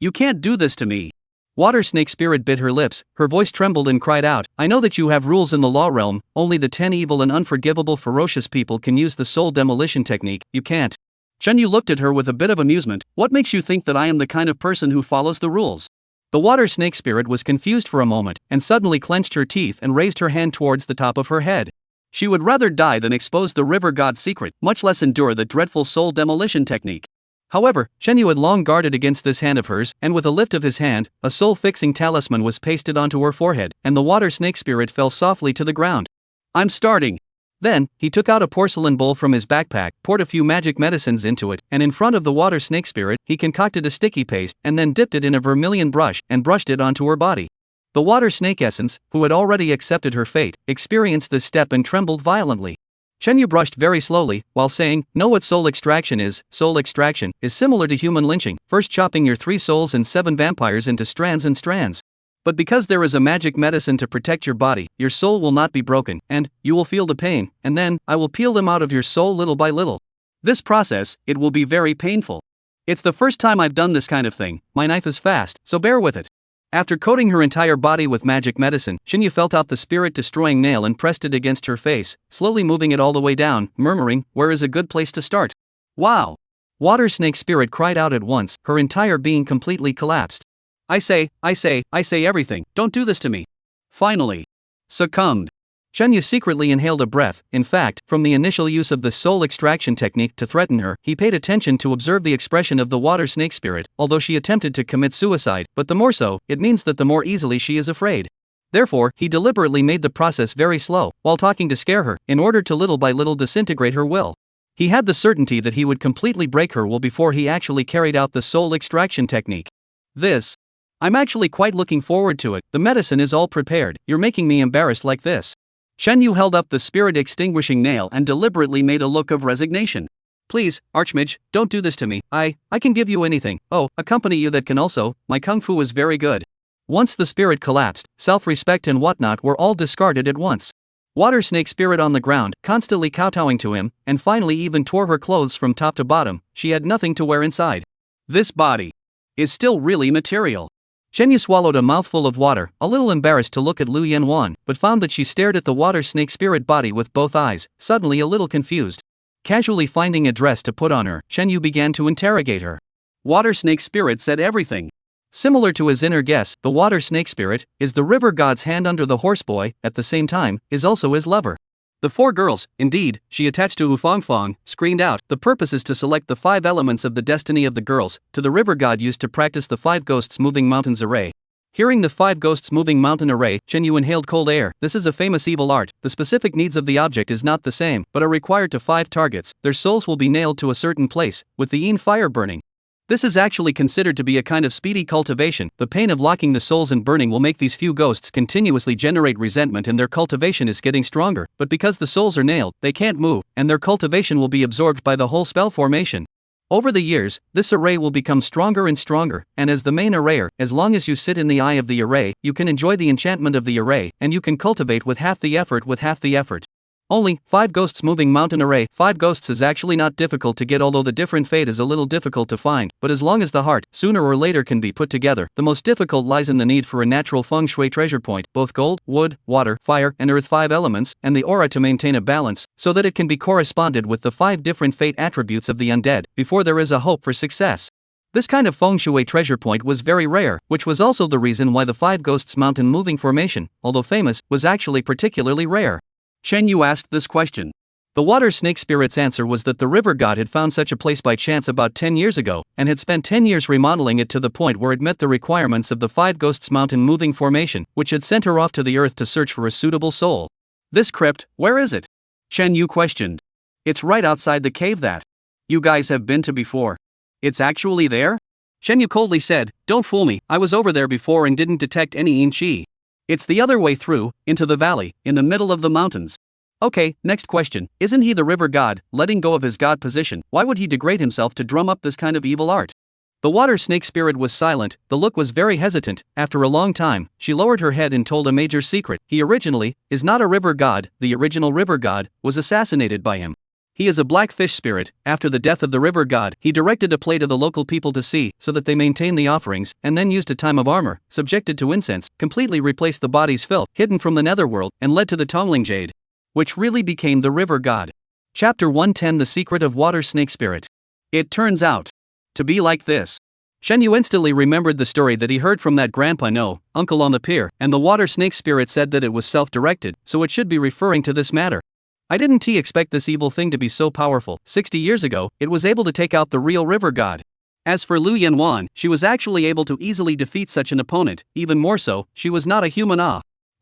[SPEAKER 2] You can't do this to me. Water snake spirit bit her lips, her voice trembled and cried out, I know that you have rules in the law realm, only the 10 evil and unforgivable ferocious people can use the soul demolition technique, you can't. Chen Yu looked at her with a bit of amusement, what makes you think that I am the kind of person who follows the rules? The water snake spirit was confused for a moment, and suddenly clenched her teeth and raised her hand towards the top of her head. She would rather die than expose the river god's secret, much less endure the dreadful soul demolition technique. However, Chen Yu had long guarded against this hand of hers, and with a lift of his hand, a soul-fixing talisman was pasted onto her forehead, and the water snake spirit fell softly to the ground. I'm starting. Then, he took out a porcelain bowl from his backpack, poured a few magic medicines into it, and in front of the water snake spirit, he concocted a sticky paste, and then dipped it in a vermilion brush, and brushed it onto her body. The water snake essence, who had already accepted her fate, experienced this step and trembled violently. Chen Yu brushed very slowly, while saying, know what soul extraction is? Soul extraction is similar to human lynching, first chopping your 3 souls and 7 vampires into strands and strands. But because there is a magic medicine to protect your body, your soul will not be broken, and you will feel the pain, and then, I will peel them out of your soul little by little. This process, it will be very painful. It's the first time I've done this kind of thing, my knife is fast, so bear with it. After coating her entire body with magic medicine, Chen Yu felt out the spirit-destroying nail and pressed it against her face, slowly moving it all the way down, murmuring, where is a good place to start? Wow! Water snake spirit cried out at once, her entire being completely collapsed. I say everything, don't do this to me. Finally. Succumbed. Chen Yu secretly inhaled a breath. In fact, from the initial use of the soul extraction technique to threaten her, he paid attention to observe the expression of the water snake spirit, although she attempted to commit suicide, but the more so, it means that the more easily she is afraid. Therefore, he deliberately made the process very slow, while talking to scare her, in order to little by little disintegrate her will. He had the certainty that he would completely break her will before he actually carried out the soul extraction technique. I'm actually quite looking forward to it, the medicine is all prepared, you're making me embarrassed like this. Chen Yu held up the spirit-extinguishing nail and deliberately made a look of resignation. Please, Archmage, don't do this to me, I can give you anything, accompany you that can also, my kung fu is very good. Once the spirit collapsed, self-respect and whatnot were all discarded at once. Water snake spirit on the ground, constantly kowtowing to him, and finally even tore her clothes from top to bottom, she had nothing to wear inside. This body is still really material. Chen Yu swallowed a mouthful of water, a little embarrassed to look at Lu Yanwan, but found that she stared at the water snake spirit body with both eyes, suddenly a little confused. Casually finding a dress to put on her, Chen Yu began to interrogate her. Water snake spirit said everything. Similar to his inner guess, the water snake spirit is the river god's hand under the horseboy, at the same time, is also his lover. The four girls, indeed, she attached to Fong, screamed out. The purpose is to select the 5 elements of the destiny of the girls, to the river god used to practice the 5 ghosts moving mountains array. Hearing the 5 ghosts moving mountain array, Chen Yu inhaled cold air. This is a famous evil art. The specific needs of the object is not the same, but are required to 5 targets. Their souls will be nailed to a certain place, with the yin fire burning. This is actually considered to be a kind of speedy cultivation. The pain of locking the souls and burning will make these few ghosts continuously generate resentment, and their cultivation is getting stronger, but because the souls are nailed, they can't move, and their cultivation will be absorbed by the whole spell formation. Over the years, this array will become stronger and stronger, and as the main arrayer, as long as you sit in the eye of the array, you can enjoy the enchantment of the array, and you can cultivate with half the effort. Only 5 ghosts moving mountain array. 5 ghosts is actually not difficult to get, although the different fate is a little difficult to find, but as long as the heart, sooner or later, can be put together, the most difficult lies in the need for a natural feng shui treasure point, both gold, wood, water, fire, and earth, 5 elements, and the aura to maintain a balance, so that it can be corresponded with the 5 different fate attributes of the undead, before there is a hope for success. This kind of feng shui treasure point was very rare, which was also the reason why the 5 ghosts mountain moving formation, although famous, was actually particularly rare. Chen Yu asked this question. The water snake spirit's answer was that the river god had found such a place by chance about 10 years ago, and had spent 10 years remodeling it to the point where it met the requirements of the 5 ghosts mountain moving formation, which had sent her off to the earth to search for a suitable soul. This crypt, where is it? Chen Yu questioned. It's right outside the cave that you guys have been to before. It's actually there? Chen Yu coldly said, don't fool me, I was over there before and didn't detect any yin qi. It's the other way through, into the valley, in the middle of the mountains. Okay, next question. Isn't he the river god? Letting go of his god position, why would he degrade himself to drum up this kind of evil art? The water snake spirit was silent, the look was very hesitant. After a long time, she lowered her head and told a major secret. He originally is not a river god. The original river god was assassinated by him. He is a black fish spirit. After the death of the river god, he directed a play to the local people to see, so that they maintain the offerings, and then used a time of armor, subjected to incense, completely replaced the body's filth, hidden from the netherworld, and led to the Tongling Jade, which really became the river god. Chapter 110: The Secret of Water Snake Spirit. It turns out to be like this. Chen Yu instantly remembered the story that he heard from that grandpa no, uncle on the pier, and the water snake spirit said that it was self-directed, so it should be referring to this matter. I didn't expect this evil thing to be so powerful. 60 years ago, it was able to take out the real river god. As for Lu Yanwan, she was actually able to easily defeat such an opponent. Even more so, she was not a human.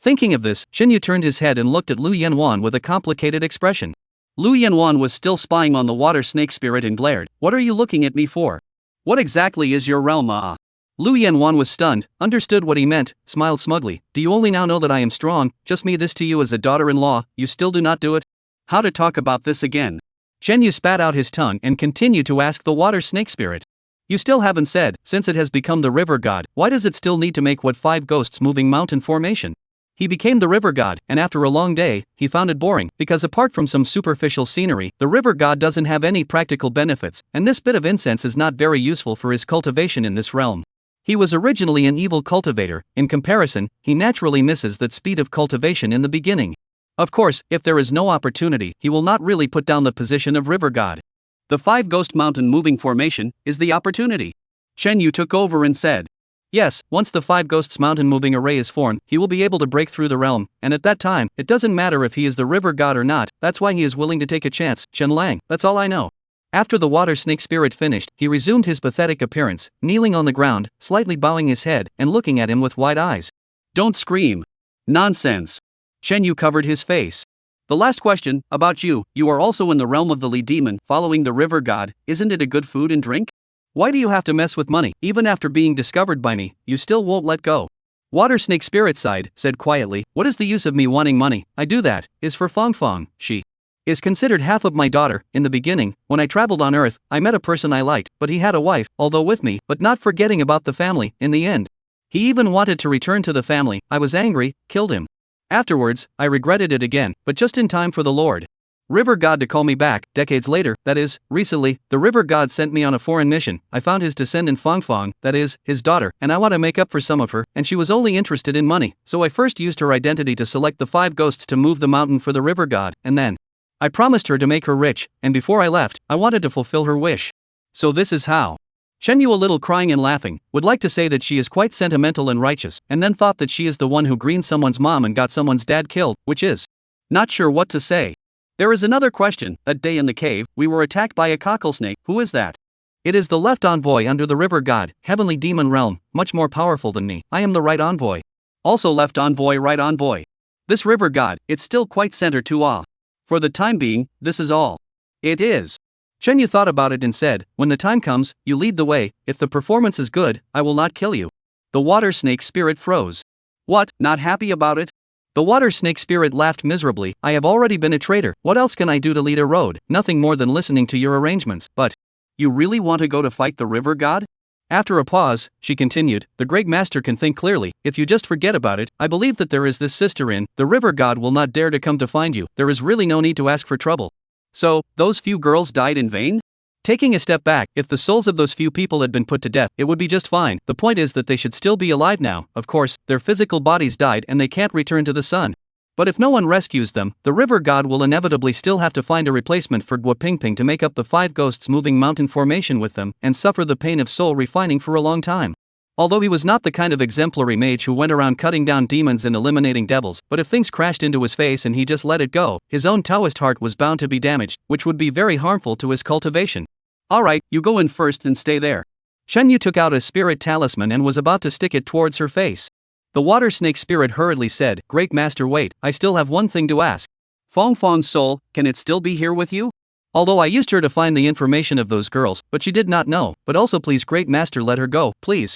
[SPEAKER 2] Thinking of this, Chen Yu turned his head and looked at Lu Yanwan with a complicated expression. Lu Yanwan was still spying on the water snake spirit and glared. What are you looking at me for? What exactly is your realm? Lu Yanwan was stunned, understood what he meant, smiled smugly. Do you only now know that I am strong? Just me this to you as a daughter-in-law, you still do not do it? How to talk about this again? Chen Yu spat out his tongue and continued to ask the water snake spirit. You still haven't said, since it has become the river god, why does it still need to make what 5 ghosts moving mountain formation? He became the river god, and after a long day, he found it boring, because apart from some superficial scenery, the river god doesn't have any practical benefits, and this bit of incense is not very useful for his cultivation in this realm. He was originally an evil cultivator. In comparison, he naturally misses that speed of cultivation in the beginning. Of course, if there is no opportunity, he will not really put down the position of river god. The 5 ghost mountain moving formation is the opportunity. Chen Yu took over and said, yes, once the 5 ghosts mountain moving array is formed, he will be able to break through the realm, and at that time, it doesn't matter if he is the river god or not. That's why he is willing to take a chance. Chen Lang, that's all I know. After the water snake spirit finished, he resumed his pathetic appearance, kneeling on the ground, slightly bowing his head, and looking at him with wide eyes. Don't scream. Nonsense. Chen Yu covered his face. The last question, about you are also in the realm of the Li demon, following the river god. Isn't it a good food and drink? Why do you have to mess with money? Even after being discovered by me, you still won't let go. Water snake spirit sighed, said quietly, what is the use of me wanting money? I do that, is for Fong. She is considered half of my daughter. In the beginning, when I traveled on earth, I met a person I liked, but he had a wife, although with me, but not forgetting about the family. In the end, he even wanted to return to the family. I was angry, killed him. Afterwards, I regretted it again, but just in time for the Lord River God to call me back. Decades later, that is, recently, the River God sent me on a foreign mission. I found his descendant Fong, that is, his daughter, and I want to make up for some of her, and she was only interested in money, so I first used her identity to select the 5 ghosts to move the mountain for the River God, and then I promised her to make her rich, and before I left, I wanted to fulfill her wish. So this is how. Shenyu, a little crying and laughing, would like to say that she is quite sentimental and righteous, and then thought that she is the one who greened someone's mom and got someone's dad killed, which is not sure what to say. There is another question. That day in the cave, we were attacked by a cocklesnake. Who is that? It is the left envoy under the river god, heavenly demon realm, much more powerful than me. I am the right envoy. Also left envoy, right envoy. This river god, it's still quite center to awe. For the time being, this is all. It is. Shenyu thought about it and said, when the time comes, you lead the way. If the performance is good, I will not kill you. The water snake spirit froze. What, not happy about it? The water snake spirit laughed miserably. I have already been a traitor. What else can I do to lead a road? Nothing more than listening to your arrangements. But you really want to go to fight the river god? After a pause, she continued, the great master can think clearly. If you just forget about it, I believe that there is this sister in, the river god will not dare to come to find you. There is really no need to ask for trouble. So, those few girls died in vain? Taking a step back, if the souls of those few people had been put to death, it would be just fine. The point is that they should still be alive now. Of course, their physical bodies died and they can't return to the sun. But if no one rescues them, the river god will inevitably still have to find a replacement for Guopingping to make up the 5 ghosts moving mountain formation with them, and suffer the pain of soul refining for a long time. Although he was not the kind of exemplary mage who went around cutting down demons and eliminating devils, but if things crashed into his face and he just let it go, his own Taoist heart was bound to be damaged, which would be very harmful to his cultivation. Alright, you go in first and stay there. Shenyu took out a spirit talisman and was about to stick it towards her face. The water snake spirit hurriedly said, Great master, wait, I still have one thing to ask. Fong Fong's soul, can it still be here with you? Although I used her to find the information of those girls, but she did not know, but also please great master let her go, please.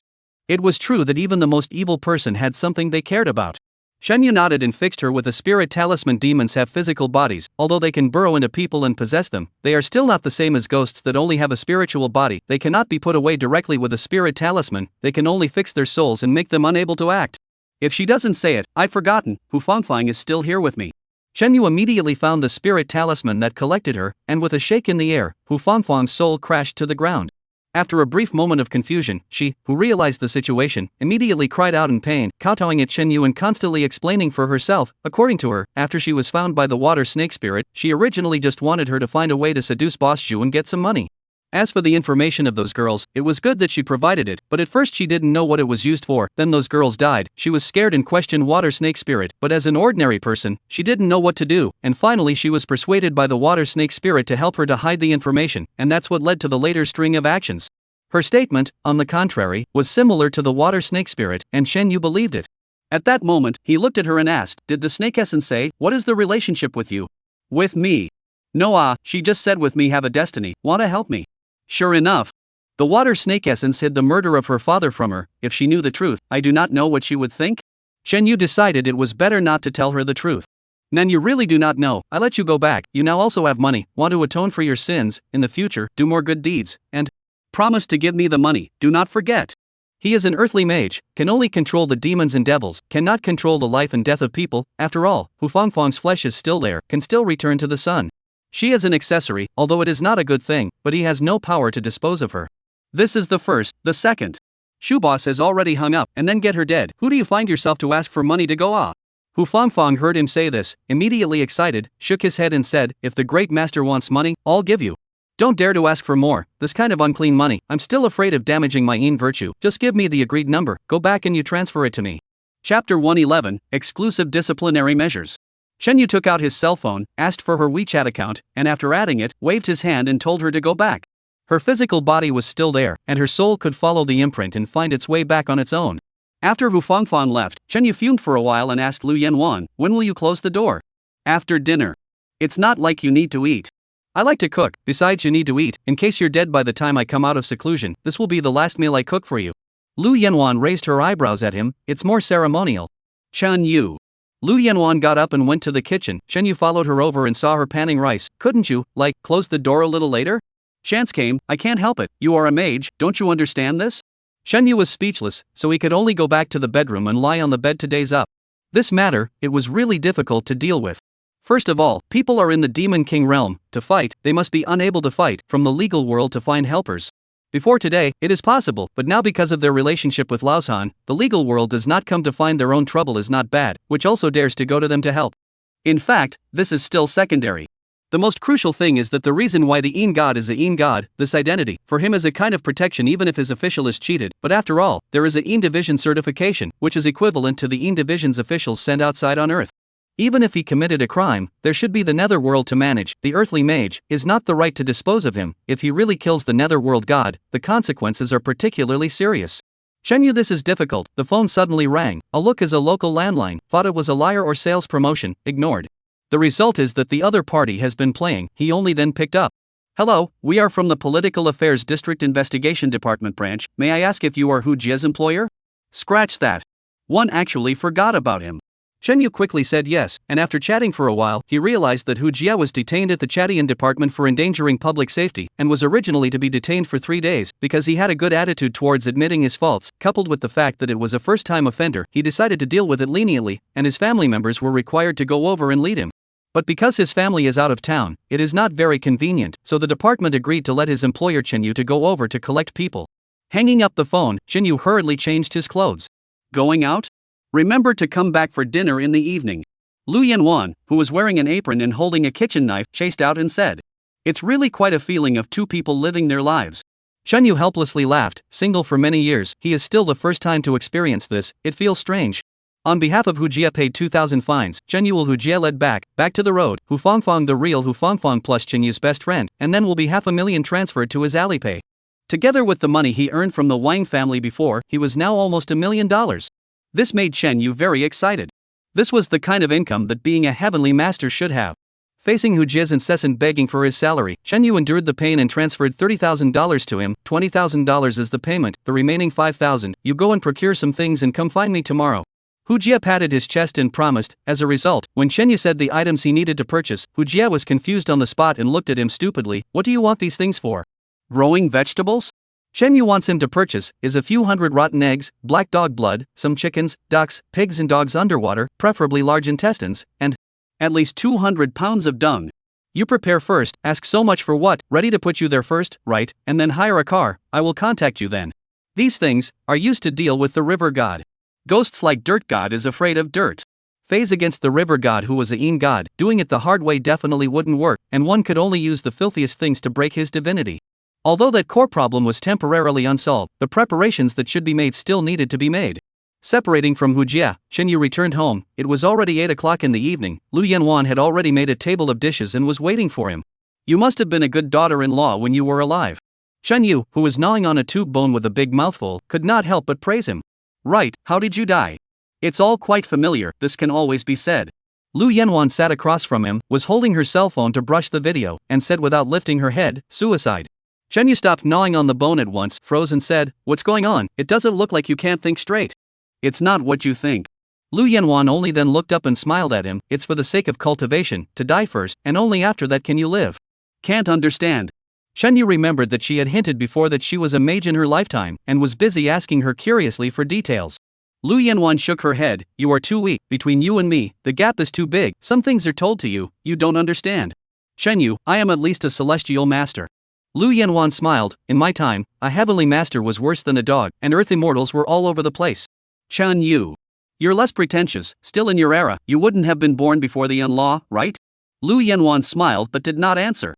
[SPEAKER 2] It was true that even the most evil person had something they cared about. Shenyu nodded and fixed her with a spirit talisman. Demons have physical bodies, although they can burrow into people and possess them, they are still not the same as ghosts that only have a spiritual body. They cannot be put away directly with a spirit talisman, they can only fix their souls and make them unable to act. If she doesn't say it, I've forgotten, Hu Fangfang is still here with me. Shenyu immediately found the spirit talisman that collected her, and with a shake in the air, Hu Fangfang's soul crashed to the ground. After a brief moment of confusion, she, who realized the situation, immediately cried out in pain, kowtowing at Shenyu and constantly explaining for herself. According to her, after she was found by the water snake spirit, she originally just wanted her to find a way to seduce Boss Zhu and get some money. As for the information of those girls, it was good that she provided it, but at first she didn't know what it was used for. Then those girls died, she was scared and questioned water snake spirit, but as an ordinary person, she didn't know what to do, and finally she was persuaded by the water snake spirit to help her to hide the information, and that's what led to the later string of actions. Her statement, on the contrary, was similar to the water snake spirit, and Shenyu believed it. At that moment, he looked at her and asked, did the snake essence say, what is the relationship with you? With me? No, she just said with me have a destiny, wanna help me. Sure enough. The water snake essence hid the murder of her father from her. If she knew the truth, I do not know what she would think. Shenyu decided it was better not to tell her the truth. Nan, you really do not know. I let you go back, you now also have money, want to atone for your sins, in the future, do more good deeds, and promise to give me the money, do not forget. He is an earthly mage, can only control the demons and devils, cannot control the life and death of people. After all, Hu Fangfang's flesh is still there, can still return to the sun. She is an accessory, although it is not a good thing, but he has no power to dispose of her. This is the first. The second. Shu boss has already hung up, and then get her dead. Who do you find yourself to ask for money to go? Hu Fangfang heard him say this, immediately excited, shook his head and said, if the great master wants money, I'll give you. Don't dare to ask for more, this kind of unclean money, I'm still afraid of damaging my yin virtue, just give me the agreed number, go back and you transfer it to me. Chapter 111, Exclusive Disciplinary Measures. Shenyu took out his cell phone, asked for her WeChat account, and after adding it, waved his hand and told her to go back. Her physical body was still there, and her soul could follow the imprint and find its way back on its own. After Hu Fangfang left, Shenyu fumed for a while and asked Lu Yanwan, when will you close the door? After dinner. It's not like you need to eat. I like to cook, besides you need to eat, in case you're dead by the time I come out of seclusion, this will be the last meal I cook for you. Lu Yanwan raised her eyebrows at him, it's more ceremonial. Chan Yu. Lu Yanwan got up and went to the kitchen. Shenyu followed her over and saw her panning rice. Couldn't you, close the door a little later? Chance came, I can't help it, you are a mage, don't you understand this? Shenyu was speechless, so he could only go back to the bedroom and lie on the bed to daze up. This matter, it was really difficult to deal with. First of all, people are in the Demon King realm. To fight, they must be unable to fight, from the legal world to find helpers. Before today, it is possible, but now because of their relationship with Laosan, the legal world does not come to find their own trouble is not bad, which also dares to go to them to help. In fact, this is still secondary. The most crucial thing is that the reason why the Een god is a Een god, this identity, for him is a kind of protection even if his official is cheated, but after all, there is a Een division certification, which is equivalent to the Een division's officials sent outside on Earth. Even if he committed a crime, there should be the netherworld to manage. The earthly mage is not the right to dispose of him. If he really kills the netherworld god, the consequences are particularly serious. Shenyu, this is difficult. The phone suddenly rang. A look is a local landline, thought it was a liar or sales promotion, ignored. The result is that the other party has been playing, he only then picked up. Hello, we are from the Political Affairs District Investigation Department branch. May I ask if you are Hu Jie's employer? Scratch that. One actually forgot about him. Shenyu quickly said yes, and after chatting for a while, he realized that Hu Jie was detained at the Chadian department for endangering public safety, and was originally to be detained for 3 days, because he had a good attitude towards admitting his faults, coupled with the fact that it was a first-time offender. He decided to deal with it leniently, and his family members were required to go over and lead him. But because his family is out of town, it is not very convenient, so the department agreed to let his employer Chenyu to go over to collect people. Hanging up the phone, Chenyu hurriedly changed his clothes. Going out? Remember to come back for dinner in the evening. Lu Yanwan, who was wearing an apron and holding a kitchen knife, chased out and said. It's really quite a feeling of two people living their lives. Chenyu helplessly laughed. Single for many years, he is still the first time to experience this. It feels strange. On behalf of Hu Jie paid 2,000 fines. Chenyu will Hu Jie led back to the road. Hu Fangfang, the real Hu Fangfang plus Chenyu's best friend, and then will be 500,000 transferred to his Alipay. Together with the money he earned from the Wang family before, he was now almost $1 million. This made Chenyu very excited. This was the kind of income that being a heavenly master should have. Facing Hu Jie's incessant begging for his salary, Chenyu endured the pain and transferred $30,000 to him. $20,000 is the payment, the remaining $5,000, you go and procure some things and come find me tomorrow. Hu Jie patted his chest and promised. As a result, when Chenyu said the items he needed to purchase, Hu Jie was confused on the spot and looked at him stupidly. What do you want these things for? Growing vegetables? Chenyu wants him to purchase is a few hundred rotten eggs, black dog blood, some chickens, ducks, pigs and dogs underwater, preferably large intestines, and at least 200 pounds of dung. You prepare first, ask so much for what, ready to put you there first, right, and then hire a car, I will contact you then. These things are used to deal with the river god. Ghosts like dirt god is afraid of dirt. Phase against the river god who was a Een god, doing it the hard way definitely wouldn't work, and one could only use the filthiest things to break his divinity. Although that core problem was temporarily unsolved, the preparations that should be made still needed to be made. Separating from Hu Jie, Chenyu returned home. It was already 8 o'clock in the evening. Lu Yanwan had already made a table of dishes and was waiting for him. You must have been a good daughter-in-law when you were alive. Chenyu, who was gnawing on a tube bone with a big mouthful, could not help but praise him. Right, how did you die? It's all quite familiar, this can always be said. Lu Yanwan sat across from him, was holding her cell phone to brush the video, and said without lifting her head, suicide. Chenyu stopped gnawing on the bone at once, froze and said, what's going on? It doesn't look like you can't think straight. It's not what you think. Lu Yanwan only then looked up and smiled at him. It's for the sake of cultivation, to die first, and only after that can you live. Can't understand. Chenyu remembered that she had hinted before that she was a mage in her lifetime, and was busy asking her curiously for details. Lu Yanwan shook her head. You are too weak. Between you and me, the gap is too big. Some things are told to you, you don't understand. Chenyu, I am at least a celestial master. Lu Yanwan smiled. In my time, a heavenly master was worse than a dog, and earth immortals were all over the place. Chenyu, you're less pretentious. Still in your era, you wouldn't have been born before the law, right? Lu Yanwan smiled but did not answer.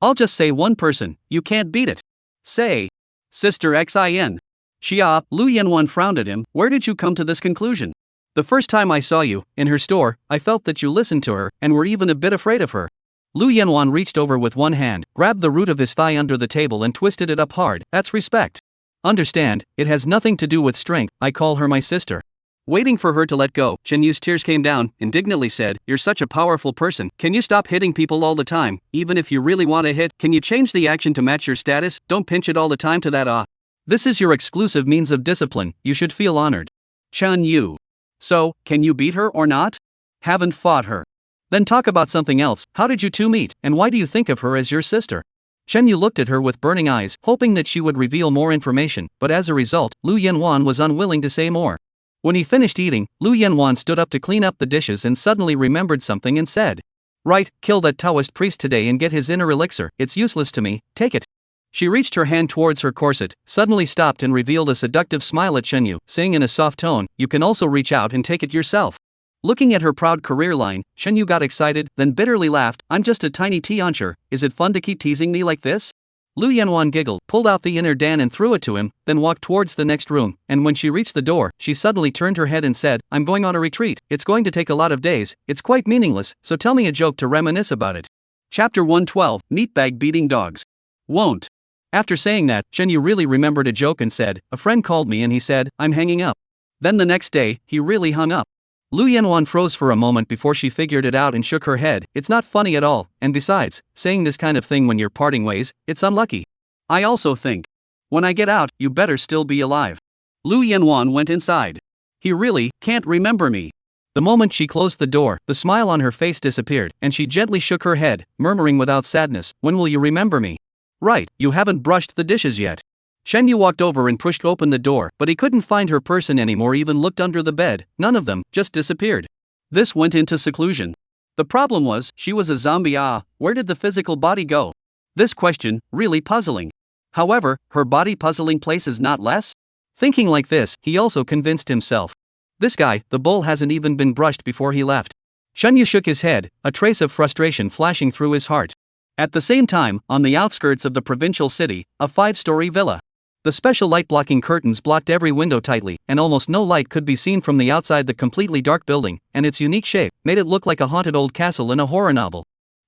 [SPEAKER 2] I'll just say one person, you can't beat it. Say. Sister Xin. Xia. Lu Yanwan frowned at him. Where did you come to this conclusion? The first time I saw you, in her store, I felt that you listened to her, and were even a bit afraid of her. Lu Yanwan reached over with one hand, grabbed the root of his thigh under the table and twisted it up hard. That's respect. Understand, it has nothing to do with strength, I call her my sister. Waiting for her to let go, Chenyu's tears came down, indignantly said, you're such a powerful person, can you stop hitting people all the time? Even if you really want to hit, can you change the action to match your status? Don't pinch it all the time to that This is your exclusive means of discipline, you should feel honored. Chenyu. So, can you beat her or not? Haven't fought her. Then talk about something else. How did you two meet, and why do you think of her as your sister? Chenyu looked at her with burning eyes, hoping that she would reveal more information, but as a result, Lu Yanwan was unwilling to say more. When he finished eating, Lu Yanwan stood up to clean up the dishes and suddenly remembered something and said, right, kill that Taoist priest today and get his inner elixir, it's useless to me, take it. She reached her hand towards her corset, suddenly stopped and revealed a seductive smile at Chenyu, saying in a soft tone, you can also reach out and take it yourself. Looking at her proud career line, Shen Yu got excited, then bitterly laughed. I'm just a tiny tea-uncher, is it fun to keep teasing me like this? Lu Yanwan giggled, pulled out the inner Dan and threw it to him, then walked towards the next room, and when she reached the door, she suddenly turned her head and said, I'm going on a retreat, it's going to take a lot of days, it's quite meaningless, so tell me a joke to reminisce about it. Chapter 112, Meatbag Beating Dogs. Won't. After saying that, Shen Yu really remembered a joke and said, a friend called me and he said, I'm hanging up. Then the next day, he really hung up. Lu Yanwan froze for a moment before she figured it out and shook her head. It's not funny at all, and besides, saying this kind of thing when you're parting ways, it's unlucky. I also think. When I get out, you better still be alive. Lu Yanwan went inside. He really can't remember me. The moment she closed the door, the smile on her face disappeared, and she gently shook her head, murmuring without sadness, when will you remember me? Right, you haven't brushed the dishes yet. Shen Yu walked over and pushed open the door, but he couldn't find her person anymore, even looked under the bed, none of them, just disappeared. This went into seclusion. The problem was, she was a zombie. Where did the physical body go? This question, really puzzling. However, her body puzzling places not less? Thinking like this, he also convinced himself. This guy, the bull, hasn't even been brushed before he left. Shen Yu shook his head, a trace of frustration flashing through his heart. At the same time, on the outskirts of the provincial city, a 5-story villa. The special light-blocking curtains blocked every window tightly, and almost no light could be seen from the outside the completely dark building, and its unique shape made it look like a haunted old castle in a horror novel.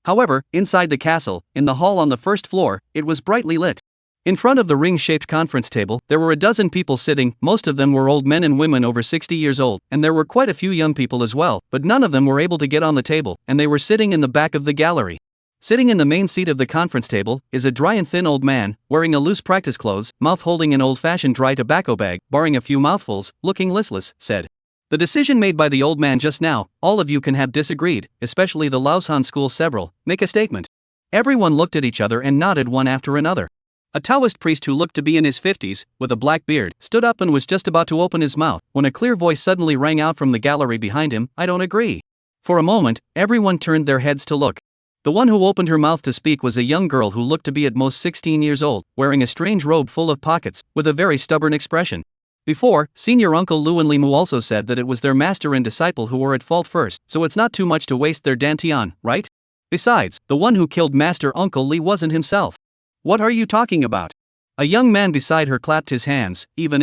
[SPEAKER 2] However, inside the castle, in the hall on the first floor, it was brightly lit. In front of the ring-shaped conference table, there were a dozen people sitting, most of them were old men and women over 60 years old, and there were quite a few young people as well, but none of them were able to get on the table, and they were sitting in the back of the gallery. Sitting in the main seat of the conference table is a dry and thin old man, wearing a loose practice clothes, mouth holding an old-fashioned dry tobacco bag, barring a few mouthfuls, looking listless, said. The decision made by the old man just now, all of you can have disagreed, especially the Laoshan school several, make a statement. Everyone looked at each other and nodded one after another. A Taoist priest who looked to be in his 50s, with a black beard, stood up and was just about to open his mouth, when a clear voice suddenly rang out from the gallery behind him, I don't agree. For a moment, everyone turned their heads to look. The one who opened her mouth to speak was a young girl who looked to be at most 16 years old, wearing a strange robe full of pockets, with a very stubborn expression. Before, Senior Uncle Lu and Limu also said that it was their master and disciple who were at fault first, so it's not too much to waste their dantian, right? Besides, the one who killed Master Uncle Li wasn't himself. What are you talking about? A young man beside her clapped his hands. Even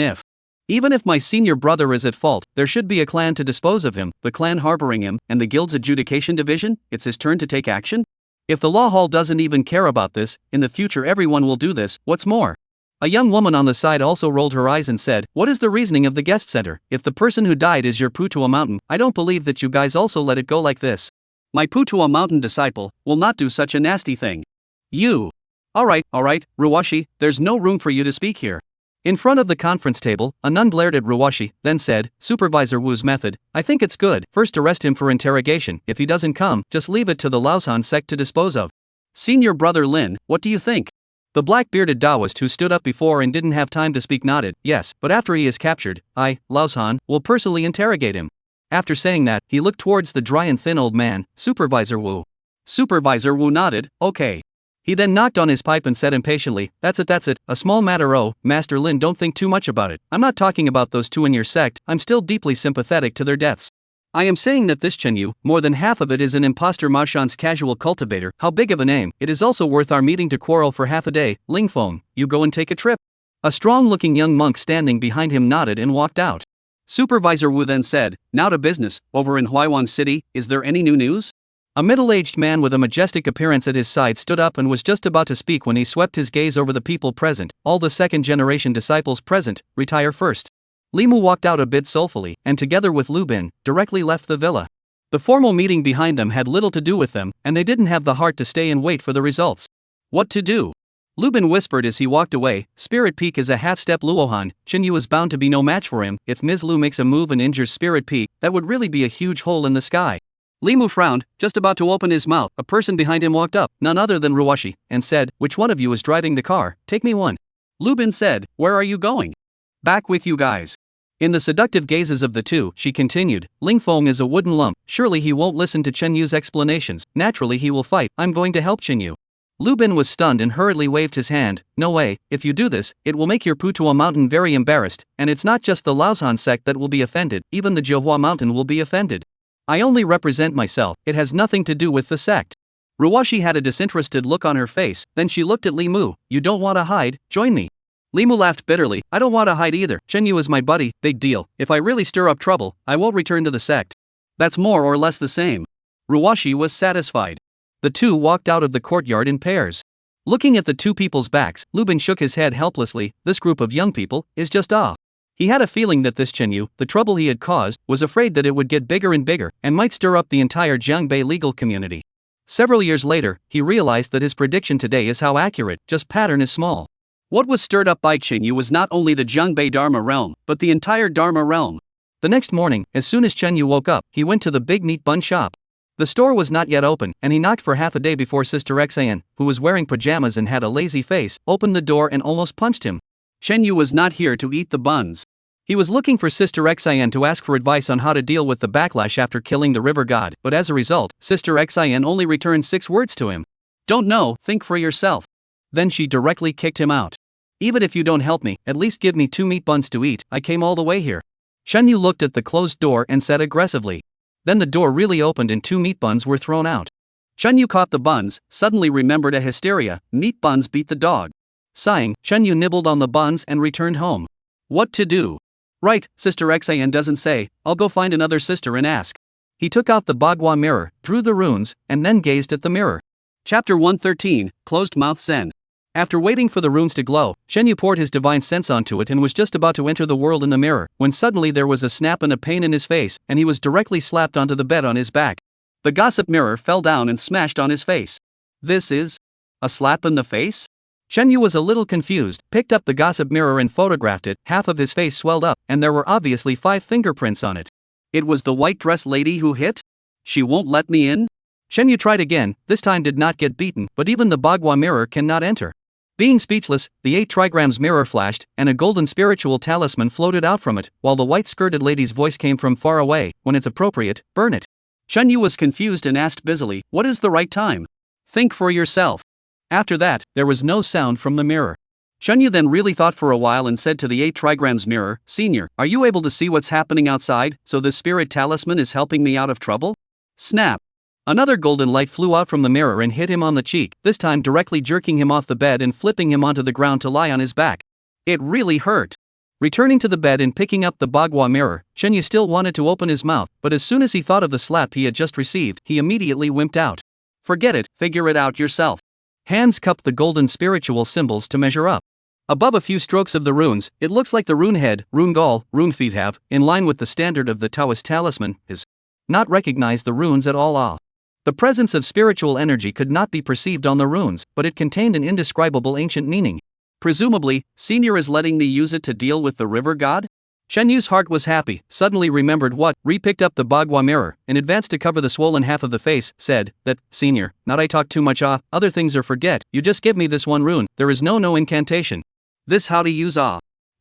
[SPEAKER 2] if my senior brother is at fault, there should be a clan to dispose of him, the clan harboring him, and the guild's adjudication division, it's his turn to take action? If the law hall doesn't even care about this, in the future everyone will do this, what's more? A young woman on the side also rolled her eyes and said, what is the reasoning of the guest center? If the person who died is your Putua Mountain, I don't believe that you guys also let it go like this. My Putua Mountain disciple will not do such a nasty thing. You. Alright, Ruwashi, there's no room for you to speak here. In front of the conference table, a nun glared at Ruwashi, then said, Supervisor Wu's method, I think it's good, first arrest him for interrogation, if he doesn't come, just leave it to the Laoshan sect to dispose of. Senior Brother Lin, what do you think? The black-bearded Taoist who stood up before and didn't have time to speak nodded, yes, but after he is captured, I, Laoshan, will personally interrogate him. After saying that, he looked towards the dry and thin old man, Supervisor Wu. Supervisor Wu nodded, okay. He then knocked on his pipe and said impatiently, that's it, a small matter. Oh, Master Lin, don't think too much about it. I'm not talking about those two in your sect, I'm still deeply sympathetic to their deaths. I am saying that this Chen Yu, more than half of it is an impostor Maoshan's casual cultivator, how big of a name, it is also worth our meeting to quarrel for half a day, Ling Feng, you go and take a trip. A strong-looking young monk standing behind him nodded and walked out. Supervisor Wu then said, now to business, over in Huaiwan City, is there any new news? A middle-aged man with a majestic appearance at his side stood up and was just about to speak when he swept his gaze over the people present, all the second-generation disciples present, retire first. Limu walked out a bit soulfully, and together with Lu Bin, directly left the villa. The formal meeting behind them had little to do with them, and they didn't have the heart to stay and wait for the results. What to do? Lu Bin whispered as he walked away, Spirit Peak is a half-step Luohan, Chen Yu is bound to be no match for him, if Ms. Lu makes a move and injures Spirit Peak, that would really be a huge hole in the sky. Limu frowned, just about to open his mouth, a person behind him walked up, none other than Ruwashi, and said, which one of you is driving the car, take me one. Lu Bin said, where are you going? Back with you guys. In the seductive gazes of the two, she continued, Ling Feng is a wooden lump, surely he won't listen to Chen Yu's explanations, naturally he will fight, I'm going to help Chen Yu. Lu Bin was stunned and hurriedly waved his hand, no way, if you do this, it will make your Putua Mountain very embarrassed, and it's not just the Laoshan sect that will be offended, even the Johua Mountain will be offended. I only represent myself, it has nothing to do with the sect. Ruwashi had a disinterested look on her face, then she looked at Li Mu. You don't want to hide, join me. Li Mu laughed bitterly. I don't want to hide either. Shenyu is my buddy, big deal. If I really stir up trouble, I won't return to the sect. That's more or less the same. Ruwashi was satisfied. The two walked out of the courtyard in pairs. Looking at the two people's backs, Lubin shook his head helplessly. This group of young people is just awe. He had a feeling that this Shenyu, the trouble he had caused, was afraid that it would get bigger and bigger, and might stir up the entire Jiangbei legal community. Several years later, he realized that his prediction today is how accurate, just pattern is small. What was stirred up by Chenyu was not only the Jiangbei Dharma realm, but the entire Dharma realm. The next morning, as soon as Chenyu woke up, he went to the big meat bun shop. The store was not yet open, and he knocked for half a day before Sister Xan, who was wearing pajamas and had a lazy face, opened the door and almost punched him. Chenyu was not here to eat the buns. He was looking for Sister Xan to ask for advice on how to deal with the backlash after killing the river god, but as a result, Sister Xan only returned 6 words to him. Don't know, think for yourself. Then she directly kicked him out. Even if you don't help me, at least give me 2 meat buns to eat, I came all the way here. Shenyu looked at the closed door and said aggressively. Then the door really opened and 2 meat buns were thrown out. Shenyu caught the buns, suddenly remembered a hysteria, meat buns beat the dog. Sighing, Shenyu nibbled on the buns and returned home. What to do? Right, Sister Xan doesn't say, I'll go find another sister and ask. He took out the Bagua mirror, drew the runes, and then gazed at the mirror. Chapter 113, Closed Mouth Zen. After waiting for the runes to glow, Shenyu poured his divine sense onto it and was just about to enter the world in the mirror, when suddenly there was a snap and a pain in his face, and he was directly slapped onto the bed on his back. The gossip mirror fell down and smashed on his face. This is a slap in the face? Shenyu was a little confused, picked up the gossip mirror and photographed it. Half of his face swelled up, and there were obviously 5 fingerprints on it. It was the white dress lady who hit? She won't let me in? Shenyu tried again, this time did not get beaten, but even the Bagua mirror cannot enter. Being speechless, the 8 trigrams mirror flashed, and a golden spiritual talisman floated out from it, while the white-skirted lady's voice came from far away. When it's appropriate, burn it. Shenyu was confused and asked busily, what is the right time? Think for yourself. After that, there was no sound from the mirror. Shenyu then really thought for a while and said to the 8 trigrams mirror, Senior, are you able to see what's happening outside, so this spirit talisman is helping me out of trouble? Snap. Another golden light flew out from the mirror and hit him on the cheek, this time directly jerking him off the bed and flipping him onto the ground to lie on his back. It really hurt. Returning to the bed and picking up the Bagua mirror, Shenyu still wanted to open his mouth, but as soon as he thought of the slap he had just received, he immediately wimped out. Forget it, figure it out yourself. Hands cupped the golden spiritual symbols to measure up. Above a few strokes of the runes, it looks like the rune head, rune gall, rune feet have, in line with the standard of the Taoist talisman, is not recognize the runes at all. The presence of spiritual energy could not be perceived on the runes, but it contained an indescribable ancient meaning. Presumably, Senior is letting me use it to deal with the river god? Shenyu's heart was happy, suddenly remembered what, picked up the Bagua mirror, and advanced to cover the swollen half of the face, said, that, Senior, not I talk too much other things or forget, you just give me this one rune, there is no incantation. This how to use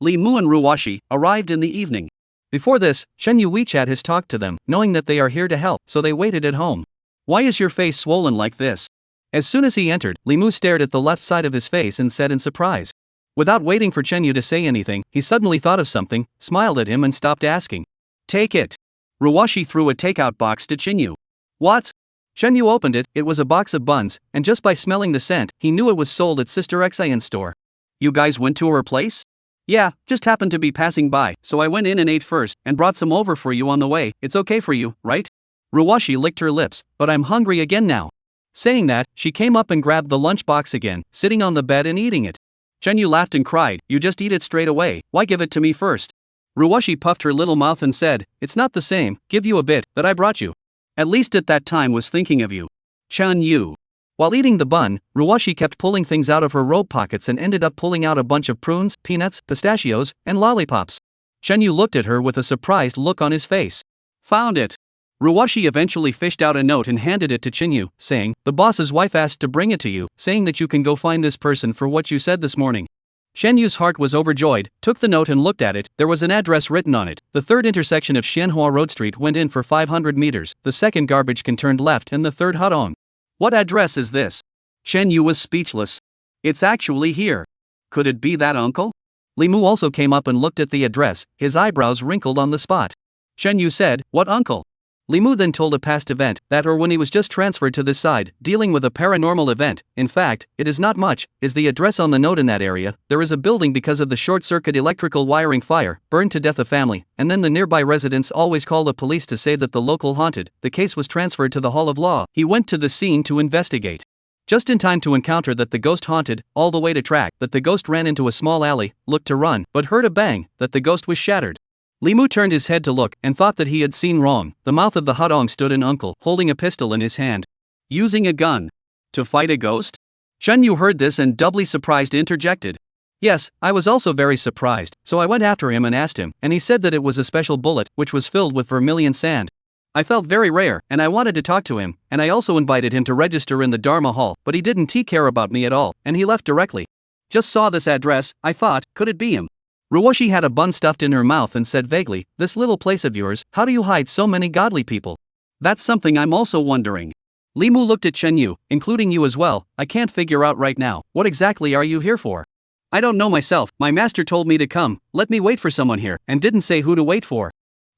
[SPEAKER 2] Li Mu and Ruwashi arrived in the evening. Before this, Shenyu WeChat has talked to them, knowing that they are here to help, so they waited at home. Why is your face swollen like this? As soon as he entered, Li Mu stared at the left side of his face and said in surprise. Without waiting for Shenyu to say anything, he suddenly thought of something, smiled at him and stopped asking. Take it. Ruwashi threw a takeout box to Shenyu. What? Shenyu opened it, it was a box of buns, and just by smelling the scent, he knew it was sold at Sister Xayan's store. You guys went to her place? Yeah, just happened to be passing by, so I went in and ate first, and brought some over for you on the way. It's okay for you, right? Ruwashi licked her lips, but I'm hungry again now. Saying that, she came up and grabbed the lunchbox again, sitting on the bed and eating it. Shenyu laughed and cried, you just eat it straight away, why give it to me first? Ruwashi puffed her little mouth and said, it's not the same, give you a bit, that I brought you. At least at that time was thinking of you. Shenyu. While eating the bun, Ruwashi kept pulling things out of her robe pockets and ended up pulling out a bunch of prunes, peanuts, pistachios, and lollipops. Shenyu looked at her with a surprised look on his face. Found it. Ruwashi eventually fished out a note and handed it to Shenyu, saying, the boss's wife asked to bring it to you, saying that you can go find this person for what you said this morning. Shenyu's heart was overjoyed, took the note and looked at it. There was an address written on it. The third intersection of Xianhua Road Street went in for 500 meters, the second garbage can turned left and the third Hudong. What address is this? Shenyu was speechless. It's actually here. Could it be that uncle? Li Mu also came up and looked at the address, his eyebrows wrinkled on the spot. Shenyu said, what uncle? Limu then told a past event that or when he was just transferred to this side, dealing with a paranormal event. In fact, it is not much, is the address on the note in that area. There is a building because of the short-circuit electrical wiring fire, burned to death a family, and then the nearby residents always call the police to say that the local haunted. The case was transferred to the Hall of Law. He went to the scene to investigate. Just in time to encounter that the ghost haunted, all the way to track that the ghost ran into a small alley, looked to run, but heard a bang, that the ghost was shattered. Limu turned his head to look and thought that he had seen wrong. The mouth of the Hudong stood an uncle, holding a pistol in his hand. Using a gun. To fight a ghost? Chen Yu heard this and doubly surprised interjected. Yes, I was also very surprised, so I went after him and asked him, and he said that it was a special bullet, which was filled with vermilion sand. I felt very rare, and I wanted to talk to him, and I also invited him to register in the Dharma Hall, but he didn't care about me at all, and he left directly. Just saw this address, I thought, could it be him? Ruoshi had a bun stuffed in her mouth and said vaguely, this little place of yours, how do you hide so many godly people? That's something I'm also wondering. Limu looked at Chen Yu, including you as well. I can't figure out right now, what exactly are you here for? I don't know myself, my master told me to come, let me wait for someone here, and didn't say who to wait for.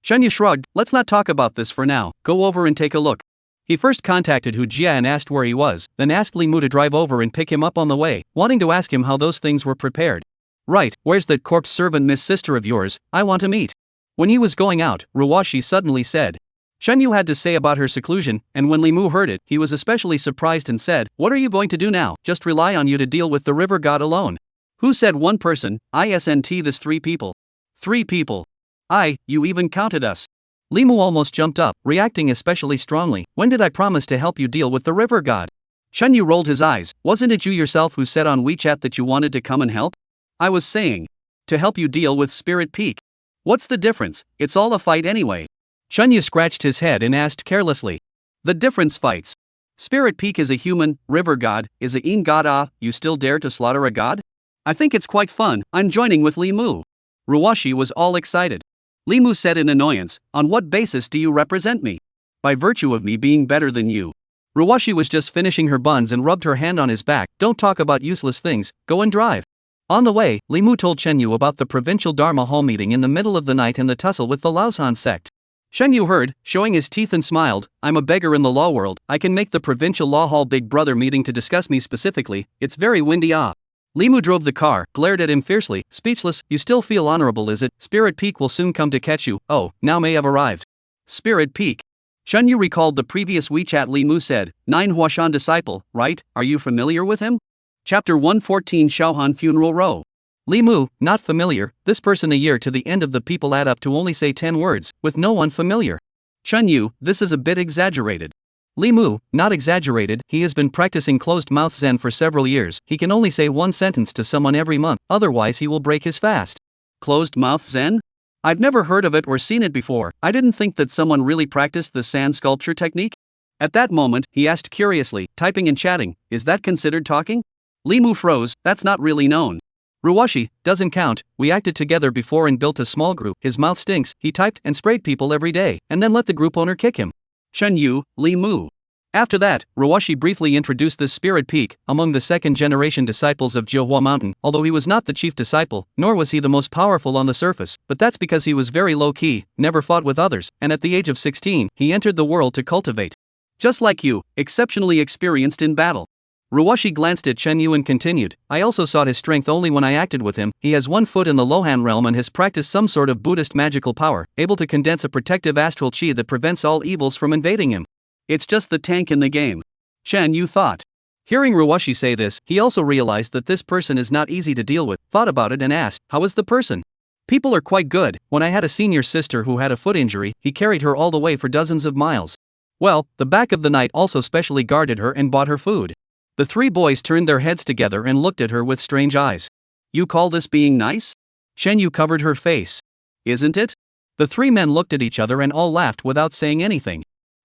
[SPEAKER 2] Chen Yu shrugged, let's not talk about this for now, go over and take a look. He first contacted Hu Jia and asked where he was, then asked Limu to drive over and pick him up on the way, wanting to ask him how those things were prepared. Right, where's that corpse servant Miss Sister of yours, I want to meet. When he was going out, Ruwashi suddenly said. Chen Yu had to say about her seclusion, and when Limu heard it, he was especially surprised and said, what are you going to do now, just rely on you to deal with the river god alone. Who said one person, isn't this 3 people? 3 people. You even counted us. Limu almost jumped up, reacting especially strongly, when did I promise to help you deal with the river god? Chen Yu rolled his eyes, wasn't it you yourself who said on WeChat that you wanted to come and help? I was saying. To help you deal with Spirit Peak. What's the difference, it's all a fight anyway. Chen Yu scratched his head and asked carelessly. The difference fights. Spirit Peak is a human, river god, is a in god you still dare to slaughter a god? I think it's quite fun, I'm joining with Limu. Ruwashi was all excited. Limu said in annoyance, on what basis do you represent me? By virtue of me being better than you. Ruwashi was just finishing her buns and rubbed her hand on his back, don't talk about useless things, go and drive. On the way, Limu told Chen Yu about the provincial Dharma Hall meeting in the middle of the night and the tussle with the Laosan sect. Chen Yu heard, showing his teeth and smiled, I'm a beggar in the law world, I can make the provincial law hall big brother meeting to discuss me specifically, it's very windy Limu drove the car, glared at him fiercely, speechless, you still feel honorable is it, Spirit Peak will soon come to catch you, oh, now may have arrived. Spirit Peak. Chen Yu recalled the previous WeChat Limu said, 9 Huashan disciple, right, are you familiar with him? Chapter 114 Shaohan Funeral Row. Limu, not familiar, this person a year to the end of the people add up to only say 10 words, with no one familiar. Chen Yu, this is a bit exaggerated. Limu, not exaggerated, he has been practicing closed-mouth Zen for several years, he can only say 1 sentence to someone every month, otherwise he will break his fast. Closed-mouth Zen? I've never heard of it or seen it before, I didn't think that someone really practiced the sand sculpture technique. At that moment, he asked curiously, typing and chatting, is that considered talking? Limu froze, that's not really known. Ruwashi, doesn't count, we acted together before and built a small group, his mouth stinks, he typed and sprayed people every day, and then let the group owner kick him. Chen Yu, Limu. After that, Ruwashi briefly introduced this Spirit Peak, among the second-generation disciples of Jiuhua Mountain, although he was not the chief disciple, nor was he the most powerful on the surface, but that's because he was very low-key, never fought with others, and at the age of 16, he entered the world to cultivate. Just like you, exceptionally experienced in battle. Ruwashi glanced at Chen Yu and continued, I also sought his strength only when I acted with him, he has 1 foot in the Lohan realm and has practiced some sort of Buddhist magical power, able to condense a protective astral chi that prevents all evils from invading him. It's just the tank in the game. Chen Yu thought. Hearing Ruwashi say this, he also realized that this person is not easy to deal with, thought about it and asked, how is the person? People are quite good, when I had a senior sister who had a foot injury, he carried her all the way for dozens of miles. Well, the back of the night also specially guarded her and bought her food. The 3 boys turned their heads together and looked at her with strange eyes. You call this being nice? Chen Yu covered her face. Isn't it? The 3 men looked at each other and all laughed without saying anything.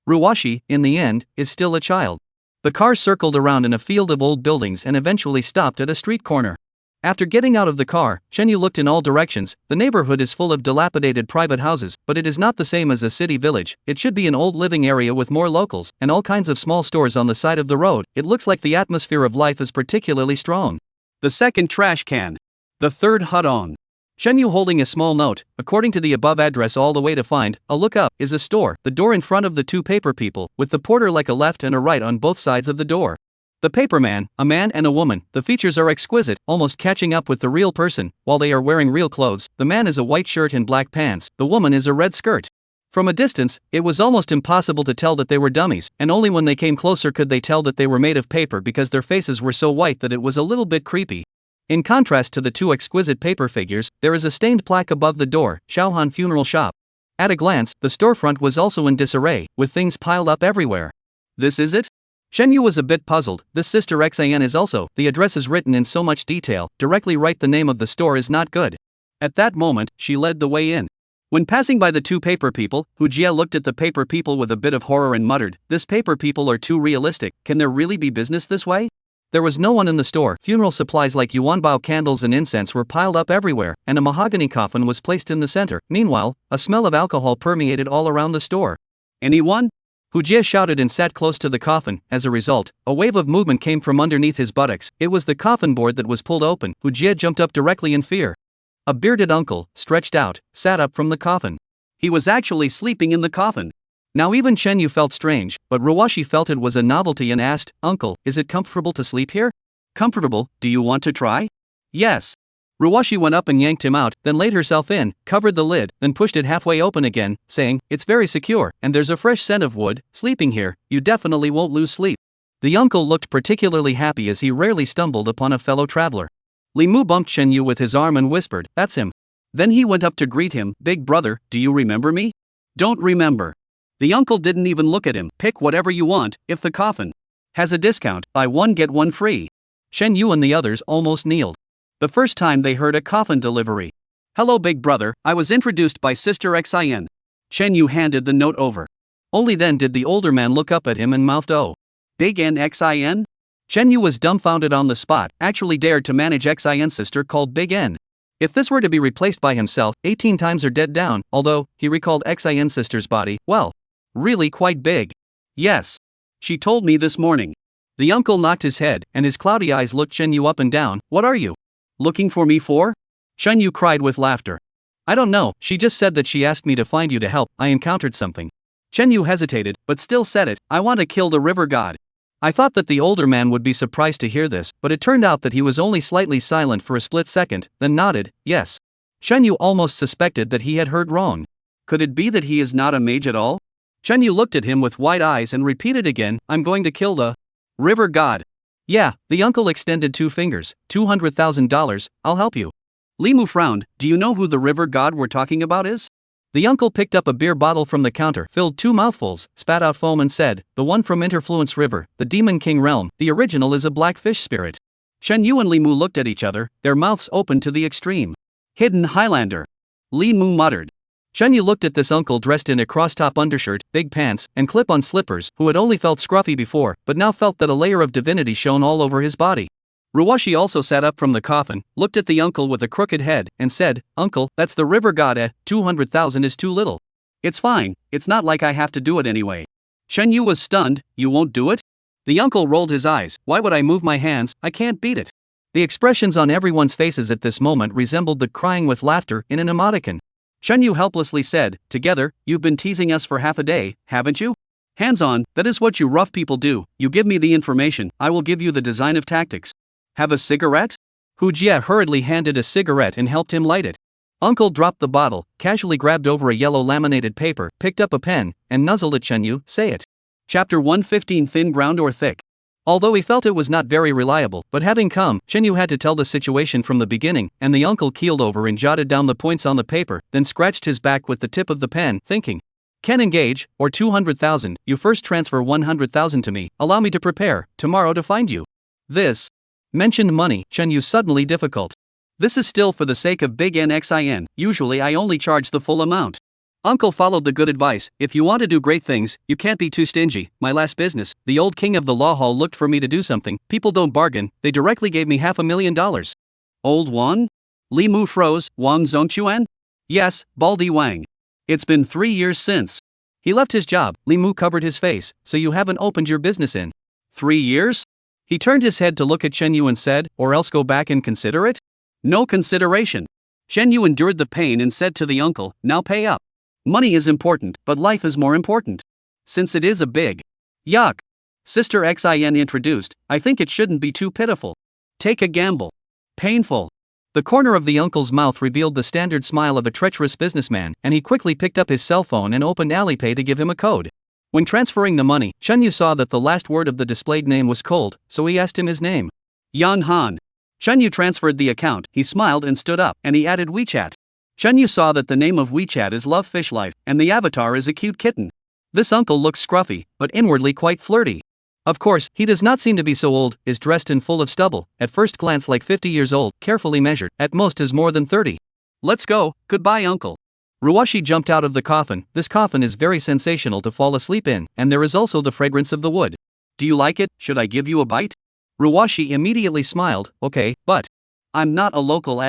[SPEAKER 2] Ruwashi, in the end, is still a child. The car circled around in a field of old buildings and eventually stopped at a street corner. After getting out of the car, Chen Yu looked in all directions. The neighborhood is full of dilapidated private houses, but it is not the same as a city village. It should be an old living area with more locals, and all kinds of small stores on the side of the road. It looks like the atmosphere of life is particularly strong. The second trash can. The third hudong. Shen Yu holding a small note. According to the above address, all the way to find a look up is a store. The door in front of the two paper people, with the porter like a left and a right on both sides of the door. The paperman, a man and a woman. The features are exquisite, almost catching up with the real person, while they are wearing real clothes. The man is a white shirt and black pants, the woman is a red skirt. From a distance, it was almost impossible to tell that they were dummies, and only when they came closer could they tell that they were made of paper because their faces were so white that it was a little bit creepy. In contrast to the two exquisite paper figures, there is a stained plaque above the door, Shaohan Funeral Shop. At a glance, the storefront was also in disarray, with things piled up everywhere. This is it? Shen Yu was a bit puzzled. This Sister Xin is also, the address is written in so much detail, directly write the name of the store is not good. At that moment, she led the way in. When passing by the two paper people, Hu Jie looked at the paper people with a bit of horror and muttered, "This paper people are too realistic, can there really be business this way?" There was no one in the store. Funeral supplies like yuanbao candles and incense were piled up everywhere, and a mahogany coffin was placed in the center. Meanwhile, a smell of alcohol permeated all around the store. "Anyone?" Hu Jie shouted and sat close to the coffin. As a result, a wave of movement came from underneath his buttocks. It was the coffin board that was pulled open. Hu Jie jumped up directly in fear. A bearded uncle, stretched out, sat up from the coffin. He was actually sleeping in the coffin. Now even Shen Yu felt strange, but Ruwashi felt it was a novelty and asked, "Uncle, is it comfortable to sleep here?" "Comfortable, do you want to try?" "Yes." Ruwashi went up and yanked him out, then laid herself in, covered the lid, then pushed it halfway open again, saying, "It's very secure, and there's a fresh scent of wood. Sleeping here, you definitely won't lose sleep." The uncle looked particularly happy as he rarely stumbled upon a fellow traveler. Li Mu bumped Shen Yu with his arm and whispered, "That's him." Then he went up to greet him, "Big brother, do you remember me?" "Don't remember." The uncle didn't even look at him. "Pick whatever you want, if the coffin has a discount, buy one get one free." Shen Yu and the others almost kneeled. The first time they heard a coffin delivery. "Hello big brother, I was introduced by Sister Xin." Shen Yu handed the note over. Only then did the older man look up at him and mouthed, "Oh. Big N Xin?" Shen Yu was dumbfounded on the spot, actually dared to manage Xin's sister called Big N. If this were to be replaced by himself, 18 times or dead down, although, he recalled Xin's sister's body, well, really quite big. "Yes. She told me this morning." The uncle knocked his head, and his cloudy eyes looked Shen Yu up and down. "What are you looking for me for?" Shen Yu cried with laughter. "I don't know, she just said that she asked me to find you to help. I encountered something." Shen Yu hesitated, but still said it, "I want to kill the river god." I thought that the older man would be surprised to hear this, but it turned out that he was only slightly silent for a split second, then nodded, "Yes." Shen Yu almost suspected that he had heard wrong. Could it be that he is not a mage at all? Shen Yu looked at him with wide eyes and repeated again, "I'm going to kill the river god." "Yeah," the uncle extended two fingers, $200,000, "I'll help you." Li Mu frowned, "Do you know who the river god we're talking about is?" The uncle picked up a beer bottle from the counter, filled 2 mouthfuls, spat out foam and said, "The one from Interfluence River, the Demon King realm, the original is a black fish spirit." Shen Yu and Li Mu looked at each other, their mouths open to the extreme. "Hidden Highlander." Li Mu muttered. Shen Yu looked at this uncle dressed in a crosstop undershirt, big pants, and clip-on slippers, who had only felt scruffy before, but now felt that a layer of divinity shone all over his body. Ruwashi also sat up from the coffin, looked at the uncle with a crooked head, and said, "Uncle, that's the river god. 200,000 is too little." "It's fine, it's not like I have to do it anyway." Shen Yu was stunned. "You won't do it?" The uncle rolled his eyes. "Why would I move my hands? I can't beat it." The expressions on everyone's faces at this moment resembled the crying with laughter in an emoticon. Shen Yu helplessly said, "Together, you've been teasing us for half a day, haven't you? Hands on, that is what you rough people do. You give me the information, I will give you the design of tactics. Have a cigarette?" Hu Jie hurriedly handed a cigarette and helped him light it. Uncle dropped the bottle, casually grabbed over a yellow laminated paper, picked up a pen, and nuzzled at Shen Yu. "Say it." Chapter 115 Thin ground or thick? Although he felt it was not very reliable, but having come, Shen Yu had to tell the situation from the beginning, and the uncle keeled over and jotted down the points on the paper, then scratched his back with the tip of the pen, thinking, "Can engage, or 200,000, you first transfer 100,000 to me, allow me to prepare, tomorrow to find you." This mentioned money, Shen Yu suddenly difficult. "This is still for the sake of Big Xin, usually I only charge the full amount." Uncle followed the good advice, "If you want to do great things, you can't be too stingy. My last business, the old king of the law hall looked for me to do something, people don't bargain, they directly gave me $500,000. "Old Wang?" Li Mu froze. "Wang Zongquan?" "Yes, Baldi Wang. It's been 3 years since he left his job." Li Mu covered his face. "So you haven't opened your business in 3 years? He turned his head to look at Shen Yu and said, "Or else go back and consider it?" "No consideration." Shen Yu endured the pain and said to the uncle, now pay up. Money is important, but life is more important. Since it is a big yuck. Sister Xin introduced, I think it shouldn't be too pitiful. Take a gamble. Painful. The corner of the uncle's mouth revealed the standard smile of a treacherous businessman, and he quickly picked up his cell phone and opened Alipay to give him a code. When transferring the money, Chen Yu saw that the last word of the displayed name was cold, so he asked him his name. Yan Han. Chen Yu transferred the account, he smiled and stood up, and he added WeChat. Chen Yu saw that the name of WeChat is Love Fish Life, and the avatar is a cute kitten. This uncle looks scruffy, but inwardly quite flirty. Of course, he does not seem to be so old, is dressed and full of stubble, at first glance like 50 years old, carefully measured, at most is more than 30. Let's go, goodbye uncle. Ruwashi jumped out of the coffin. This coffin is very sensational to fall asleep in, and there is also the fragrance of the wood. Do you like it? Should I give you a bite? Ruwashi immediately smiled, okay, but I'm not a local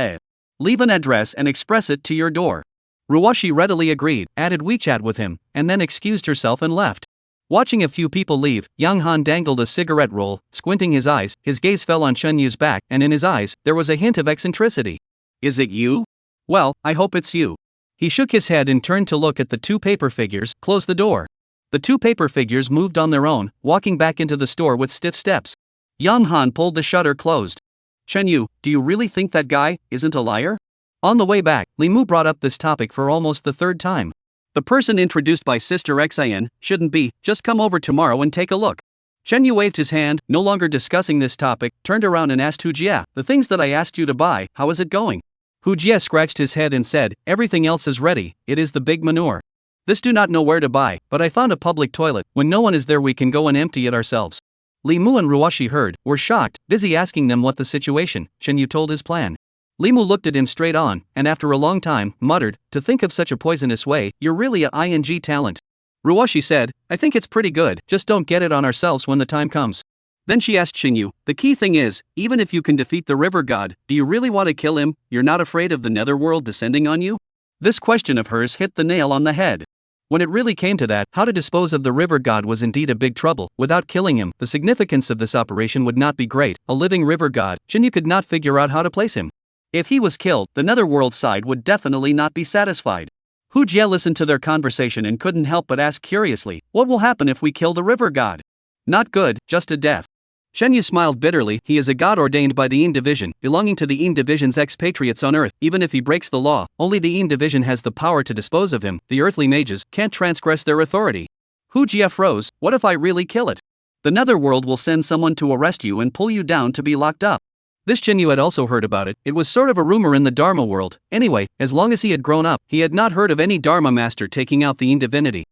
[SPEAKER 2] Leave an address and express it to your door. Ruwashi readily agreed, added WeChat with him, and then excused herself and left. Watching a few people leave, Yang Han dangled a cigarette roll, squinting his eyes, his gaze fell on Chen Yu's back, and in his eyes, there was a hint of eccentricity. Is it you? Well, I hope it's you. He shook his head and turned to look at the two paper figures, closed the door. The two paper figures moved on their own, walking back into the store with stiff steps. Yang Han pulled the shutter closed. Chen Yu, do you really think that guy isn't a liar? On the way back, Li Mu brought up this topic for almost the third time. The person introduced by Sister Xin shouldn't be, just come over tomorrow and take a look. Chen Yu waved his hand, no longer discussing this topic, turned around and asked Hu Jie, the things that I asked you to buy, how is it going? Hu Jie scratched his head and said, everything else is ready, it is the big manure. This do not know where to buy, but I found a public toilet, when no one is there we can go and empty it ourselves. Li Mu and Ruwashi heard, were shocked, busy asking them what the situation. Chen Yu told his plan. Li Mu looked at him straight on, and after a long time, muttered, to think of such a poisonous way, you're really a ing talent. Ruwashi said, I think it's pretty good, just don't get it on ourselves when the time comes. Then she asked Shin Yu, the key thing is, even if you can defeat the river god, do you really want to kill him? You're not afraid of the netherworld descending on you? This question of hers hit the nail on the head. When it really came to that, how to dispose of the river god was indeed a big trouble. Without killing him, the significance of this operation would not be great. A living river god, Shin Yu could not figure out how to place him. If he was killed, the netherworld side would definitely not be satisfied. Hu Jie listened to their conversation and couldn't help but ask curiously, what will happen if we kill the river god? Not good, just a death. Shen Yu smiled bitterly, he is a god ordained by the Yin Division, belonging to the Yin Division's expatriates on Earth. Even if he breaks the law, only the Yin Division has the power to dispose of him, the earthly mages can't transgress their authority. Hu Jie froze, what if I really kill it? The netherworld will send someone to arrest you and pull you down to be locked up. This Chen Yu had also heard about it, it was sort of a rumor in the Dharma world. Anyway, as long as he had grown up, he had not heard of any Dharma master taking out the Yin divinity.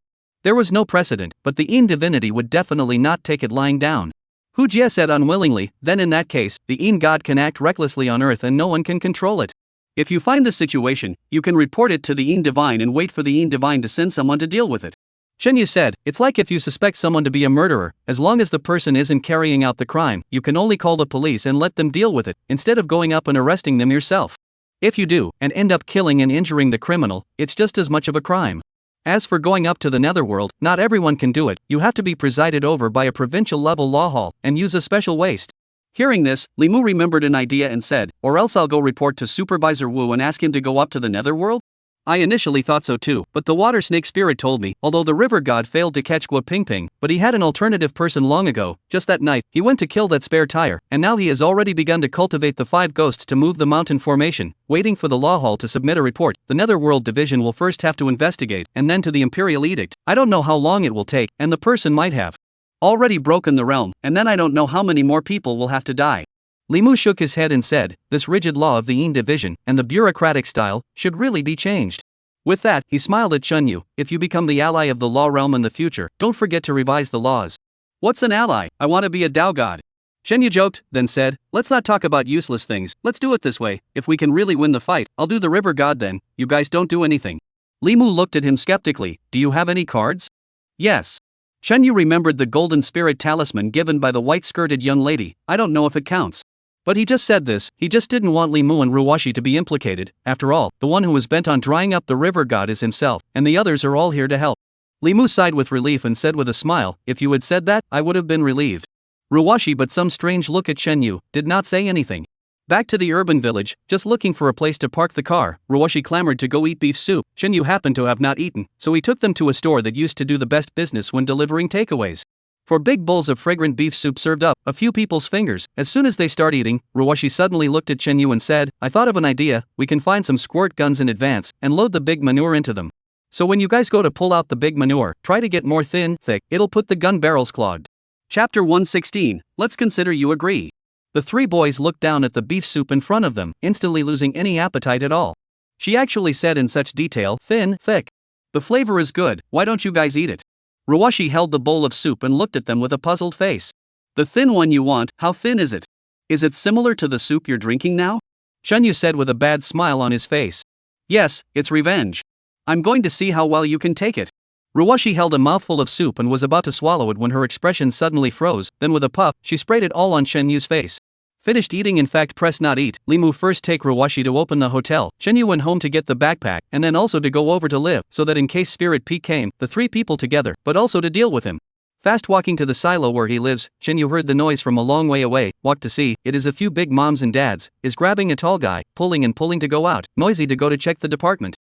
[SPEAKER 2] There was no precedent, but the Yin divinity would definitely not take it lying down. Hu Jie said unwillingly, then in that case, the Yin god can act recklessly on earth and no one can control it. If you find the situation, you can report it to the Yin divine and wait for the Yin divine to send someone to deal with it. Chen Yu said, it's like if you suspect someone to be a murderer, as long as the person isn't carrying out the crime, you can only call the police and let them deal with it, instead of going up and arresting them yourself. If you do, and end up killing and injuring the criminal, it's just as much of a crime. As for going up to the netherworld, not everyone can do it, you have to be presided over by a provincial-level law hall, and use a special waste. Hearing this, Li Mu remembered an idea and said, or else I'll go report to Supervisor Wu and ask him to go up to the netherworld? I initially thought so too, but the water snake spirit told me, although the river god failed to catch Gua Pingping, but he had an alternative person long ago. Just that night, he went to kill that spare tire, and now he has already begun to cultivate the 5 ghosts to move the mountain formation, waiting for the law hall to submit a report. The Netherworld Division will first have to investigate, and then to the Imperial Edict. I don't know how long it will take, and the person might have already broken the realm, and then I don't know how many more people will have to die. Li Mu shook his head and said, this rigid law of the Yin division, and the bureaucratic style, should really be changed. With that, he smiled at Chen Yu, if you become the ally of the law realm in the future, don't forget to revise the laws. What's an ally? I want to be a Dao god. Chen Yu joked, then said, let's not talk about useless things, let's do it this way, if we can really win the fight, I'll do the river god then, you guys don't do anything. Li Mu looked at him skeptically, do you have any cards? Yes. Chen Yu remembered the golden spirit talisman given by the white-skirted young lady, I don't know if it counts. But he just said this, he just didn't want Li Mu and Ruwashi to be implicated. After all, the one who was bent on drying up the river god is himself, and the others are all here to help. Li Mu sighed with relief and said with a smile, if you had said that, I would have been relieved. Ruwashi, but some strange look at Chen Yu, did not say anything. Back to the urban village, just looking for a place to park the car, Ruoshi clamored to go eat beef soup. Shinyu happened to have not eaten, so he took them to a store that used to do the best business when delivering takeaways. For big bowls of fragrant beef soup served up, a few people's fingers. As soon as they start eating, Ruoshi suddenly looked at Shinyu and said, I thought of an idea, we can find some squirt guns in advance, and load the big manure into them. So when you guys go to pull out the big manure, try to get more thick, it'll put the gun barrels clogged. Chapter 116, let's consider you agree. The three boys looked down at the beef soup in front of them, instantly losing any appetite at all. She actually said in such detail, thick. The flavor is good, why don't you guys eat it? Ruoshi held the bowl of soup and looked at them with a puzzled face. The thin one you want, how thin is it? Is it similar to the soup you're drinking now? Shinyu said with a bad smile on his face. Yes, it's revenge. I'm going to see how well you can take it. Ruoshi held a mouthful of soup and was about to swallow it when her expression suddenly froze, then with a puff, she sprayed it all on Shinyu's face. Finished eating, in fact press not eat, Limu first take Ruoshi to open the hotel. Shinyu went home to get the backpack, and then also to go over to live, so that in case Spirit Peak came, the three people together, but also to deal with him. Fast walking to the silo where he lives, Shinyu heard the noise from a long way away, walked to see, it is a few big moms and dads, is grabbing a tall guy, pulling to go out, noisy to go to check the department.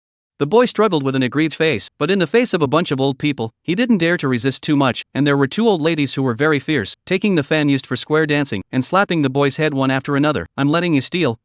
[SPEAKER 2] The boy struggled with an aggrieved face, but in the face of a bunch of old people, he didn't dare to resist too much, and there were two old ladies who were very fierce, taking the fan used for square dancing, and slapping the boy's head one after another. I'm letting you steal.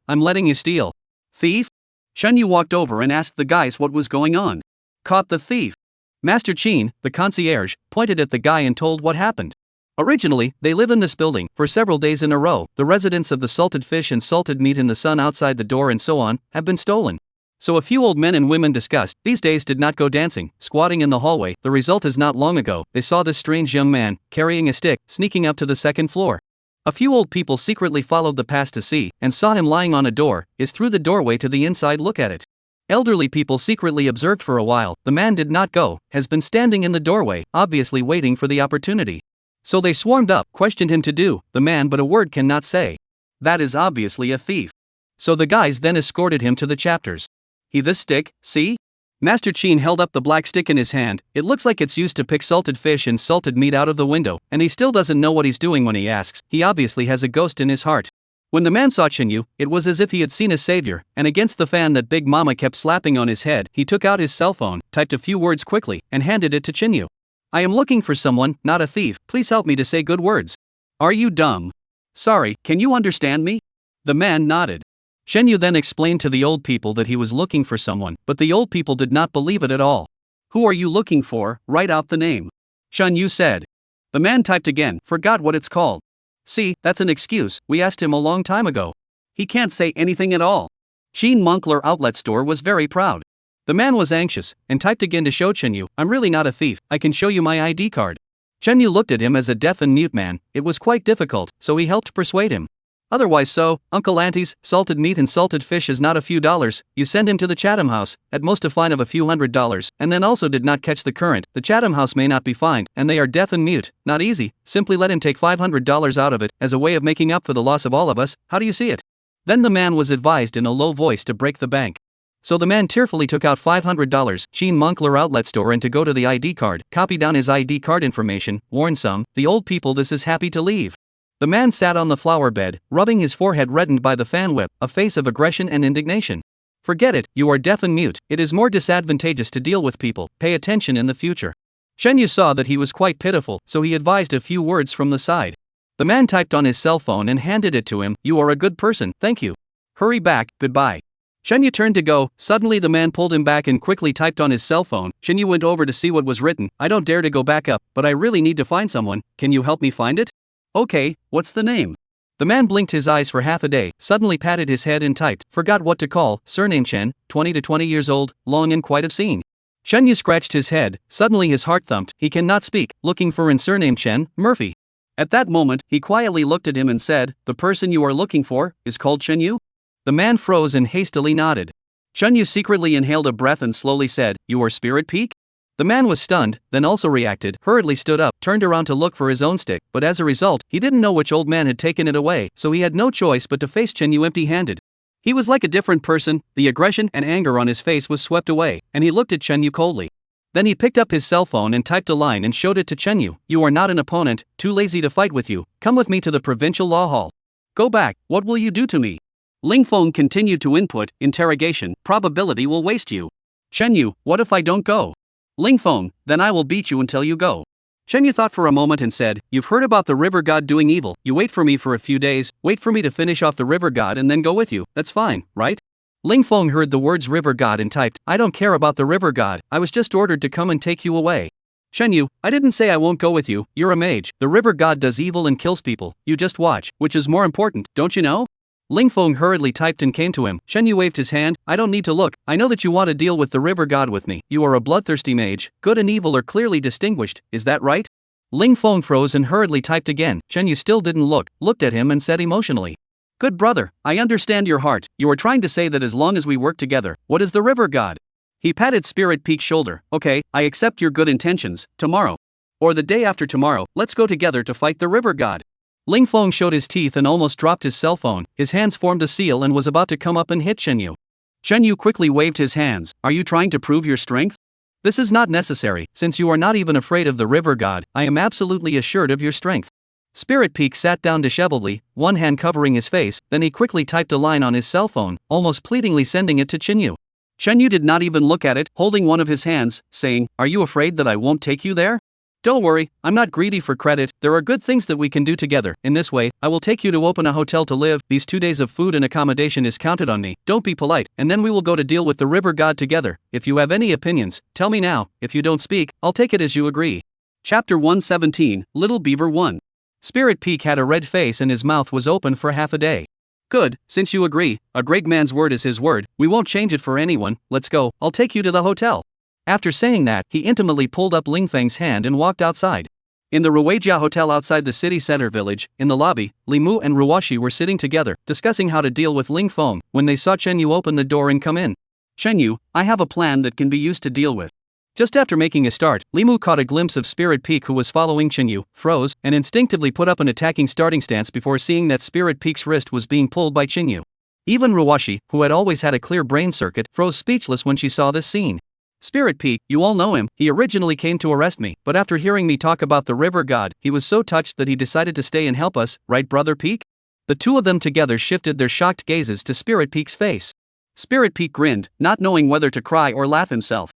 [SPEAKER 2] Thief? Shinyu walked over and asked the guys what was going on. Caught the thief. Master Chin, the concierge, pointed at the guy and told what happened. Originally, they live in this building, for several days in a row, the residents of the salted fish and salted meat in the sun outside the door and so on, have been stolen. So a few old men and women discussed, these days did not go dancing, squatting in the hallway. The result is not long ago, they saw this strange young man, carrying a stick, sneaking up to the second floor. A few old people secretly followed the pass to see, and saw him lying on a door, is through the doorway to the inside look at it. Elderly people secretly observed for a while, the man did not go, has been standing in the doorway, obviously waiting for the opportunity. So they swarmed up, questioned him to do, the man but a word cannot say. That is obviously a thief. So the guys then escorted him to the chapters. He this stick, see? Master Chin held up the black stick in his hand, it looks like it's used to pick salted fish and salted meat out of the window, and he still doesn't know what he's doing when he asks, he obviously has a ghost in his heart. When the man saw Shinyu, it was as if he had seen a savior, and against the fan that Big Mama kept slapping on his head, he took out his cell phone, typed a few words quickly, and handed it to Shinyu. I am looking for someone, not a thief, please help me to say good words. Are you dumb? Sorry, can you understand me? The man nodded. Shinyu then explained to the old people that he was looking for someone, but the old people did not believe it at all. Who are you looking for? Write out the name. Shinyu said. The man typed again, forgot what it's called. See, that's an excuse, we asked him a long time ago. He can't say anything at all. Sheen Moncler Outlet Store was very proud. The man was anxious, and typed again to show Shinyu, I'm really not a thief, I can show you my ID card. Shinyu looked at him as a deaf and mute man, it was quite difficult, so he helped persuade him. Otherwise so, Uncle Auntie's, salted meat and salted fish is not a few dollars, you send him to the Chatham House, at most a fine of a few $100, and then also did not catch the current, the Chatham House may not be fined, and they are deaf and mute, not easy, simply let him take $500 out of it, as a way of making up for the loss of all of us, how do you see it? Then the man was advised in a low voice to break the bank. So the man tearfully took out $500, Sheen Moncler Outlet Store and to go to the ID card, copy down his ID card information, warn some, the old people this is happy to leave. The man sat on the flower bed, rubbing his forehead reddened by the fan whip, a face of aggression and indignation. Forget it, you are deaf and mute, it is more disadvantageous to deal with people, pay attention in the future. Shinyu saw that he was quite pitiful, so he advised a few words from the side. The man typed on his cell phone and handed it to him, you are a good person, thank you. Hurry back, goodbye. Shinyu turned to go, suddenly the man pulled him back and quickly typed on his cell phone. Shinyu went over to see what was written, I don't dare to go back up, but I really need to find someone, can you help me find it? Okay, what's the name? The man blinked his eyes for half a day, suddenly patted his head and typed, forgot what to call, surname Chen, 20 to 20 years old, long and quite obscene. Shinyu scratched his head, suddenly his heart thumped, he cannot speak, looking for in surname Chen, Murphy. At that moment, he quietly looked at him and said, the person you are looking for, is called Shinyu? The man froze and hastily nodded. Shinyu secretly inhaled a breath and slowly said, you are Spirit Peak? The man was stunned, then also reacted, hurriedly stood up, turned around to look for his own stick, but as a result, he didn't know which old man had taken it away, so he had no choice but to face Shinyu empty-handed. He was like a different person, the aggression and anger on his face was swept away, and he looked at Shinyu coldly. Then he picked up his cell phone and typed a line and showed it to Shinyu, you are not an opponent, too lazy to fight with you, come with me to the provincial law hall. Go back, what will you do to me? Ling Feng continued to input, interrogation, probability will waste you. Chen Yu, what if I don't go? Ling Feng, then I will beat you until you go. Chen Yu thought for a moment and said, you've heard about the river god doing evil, you wait for me for a few days, wait for me to finish off the river god and then go with you, that's fine, right? Ling Feng heard the words river god and typed, I don't care about the river god, I was just ordered to come and take you away. Chen Yu, I didn't say I won't go with you, you're a mage, the river god does evil and kills people, you just watch, which is more important, don't you know? Ling Feng hurriedly typed and came to him. Chen Yu waved his hand, I don't need to look, I know that you want to deal with the river god with me, you are a bloodthirsty mage, good and evil are clearly distinguished, is that right? Ling Feng froze and hurriedly typed again. Chen Yu still didn't look, looked at him and said emotionally, good brother, I understand your heart, you are trying to say that as long as we work together, what is the river god? He patted Spirit Peak's shoulder, okay, I accept your good intentions, tomorrow. Or the day after tomorrow, let's go together to fight the river god. Ling Feng showed his teeth and almost dropped his cell phone, his hands formed a seal and was about to come up and hit Chen Yu. Chen Yu quickly waved his hands, are you trying to prove your strength? This is not necessary, since you are not even afraid of the river god, I am absolutely assured of your strength. Spirit Peak sat down disheveledly, one hand covering his face, then he quickly typed a line on his cell phone, almost pleadingly sending it to Chen Yu. Chen Yu did not even look at it, holding one of his hands, saying, are you afraid that I won't take you there? Don't worry, I'm not greedy for credit, there are good things that we can do together, in this way, I will take you to open a hotel to live, these 2 days of food and accommodation is counted on me, don't be polite, and then we will go to deal with the river god together, if you have any opinions, tell me now, if you don't speak, I'll take it as you agree. Chapter 117, Little Beaver 1. Spirit Peak had a red face and his mouth was open for half a day. Good, since you agree, a great man's word is his word, we won't change it for anyone, let's go, I'll take you to the hotel. After saying that, he intimately pulled up Ling Feng's hand and walked outside. In the Ruijia Hotel outside the city center village, in the lobby, Li Mu and Ruoshi were sitting together, discussing how to deal with Ling Feng, when they saw Chen Yu open the door and come in. Chen Yu, I have a plan that can be used to deal with. Just after making a start, Li Mu caught a glimpse of Spirit Peak who was following Chen Yu, froze, and instinctively put up an attacking starting stance before seeing that Spirit Peak's wrist was being pulled by Chen Yu. Even Ruoshi, who had always had a clear brain circuit, froze speechless when she saw this scene. Spirit Peak, you all know him, he originally came to arrest me, but after hearing me talk about the river god, he was so touched that he decided to stay and help us, right brother Peak? The two of them together shifted their shocked gazes to Spirit Peak's face. Spirit Peak grinned, not knowing whether to cry or laugh himself.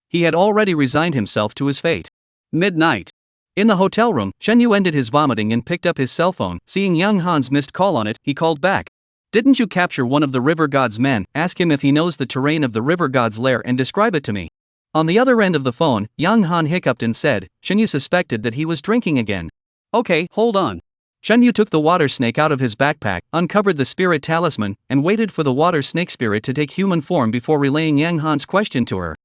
[SPEAKER 2] He had already resigned himself to his fate. Midnight. In the hotel room, Chen Yu ended his vomiting and picked up his cell phone, seeing Young Han's missed call on it, he called back. Didn't you capture one of the river god's men? Ask him if he knows the terrain of the river god's lair and describe it to me. On the other end of the phone, Yang Han hiccuped and said, Chen Yu suspected that he was drinking again. Okay, hold on. Chen Yu took the water snake out of his backpack, uncovered the spirit talisman, and waited for the water snake spirit to take human form before relaying Yang Han's question to her.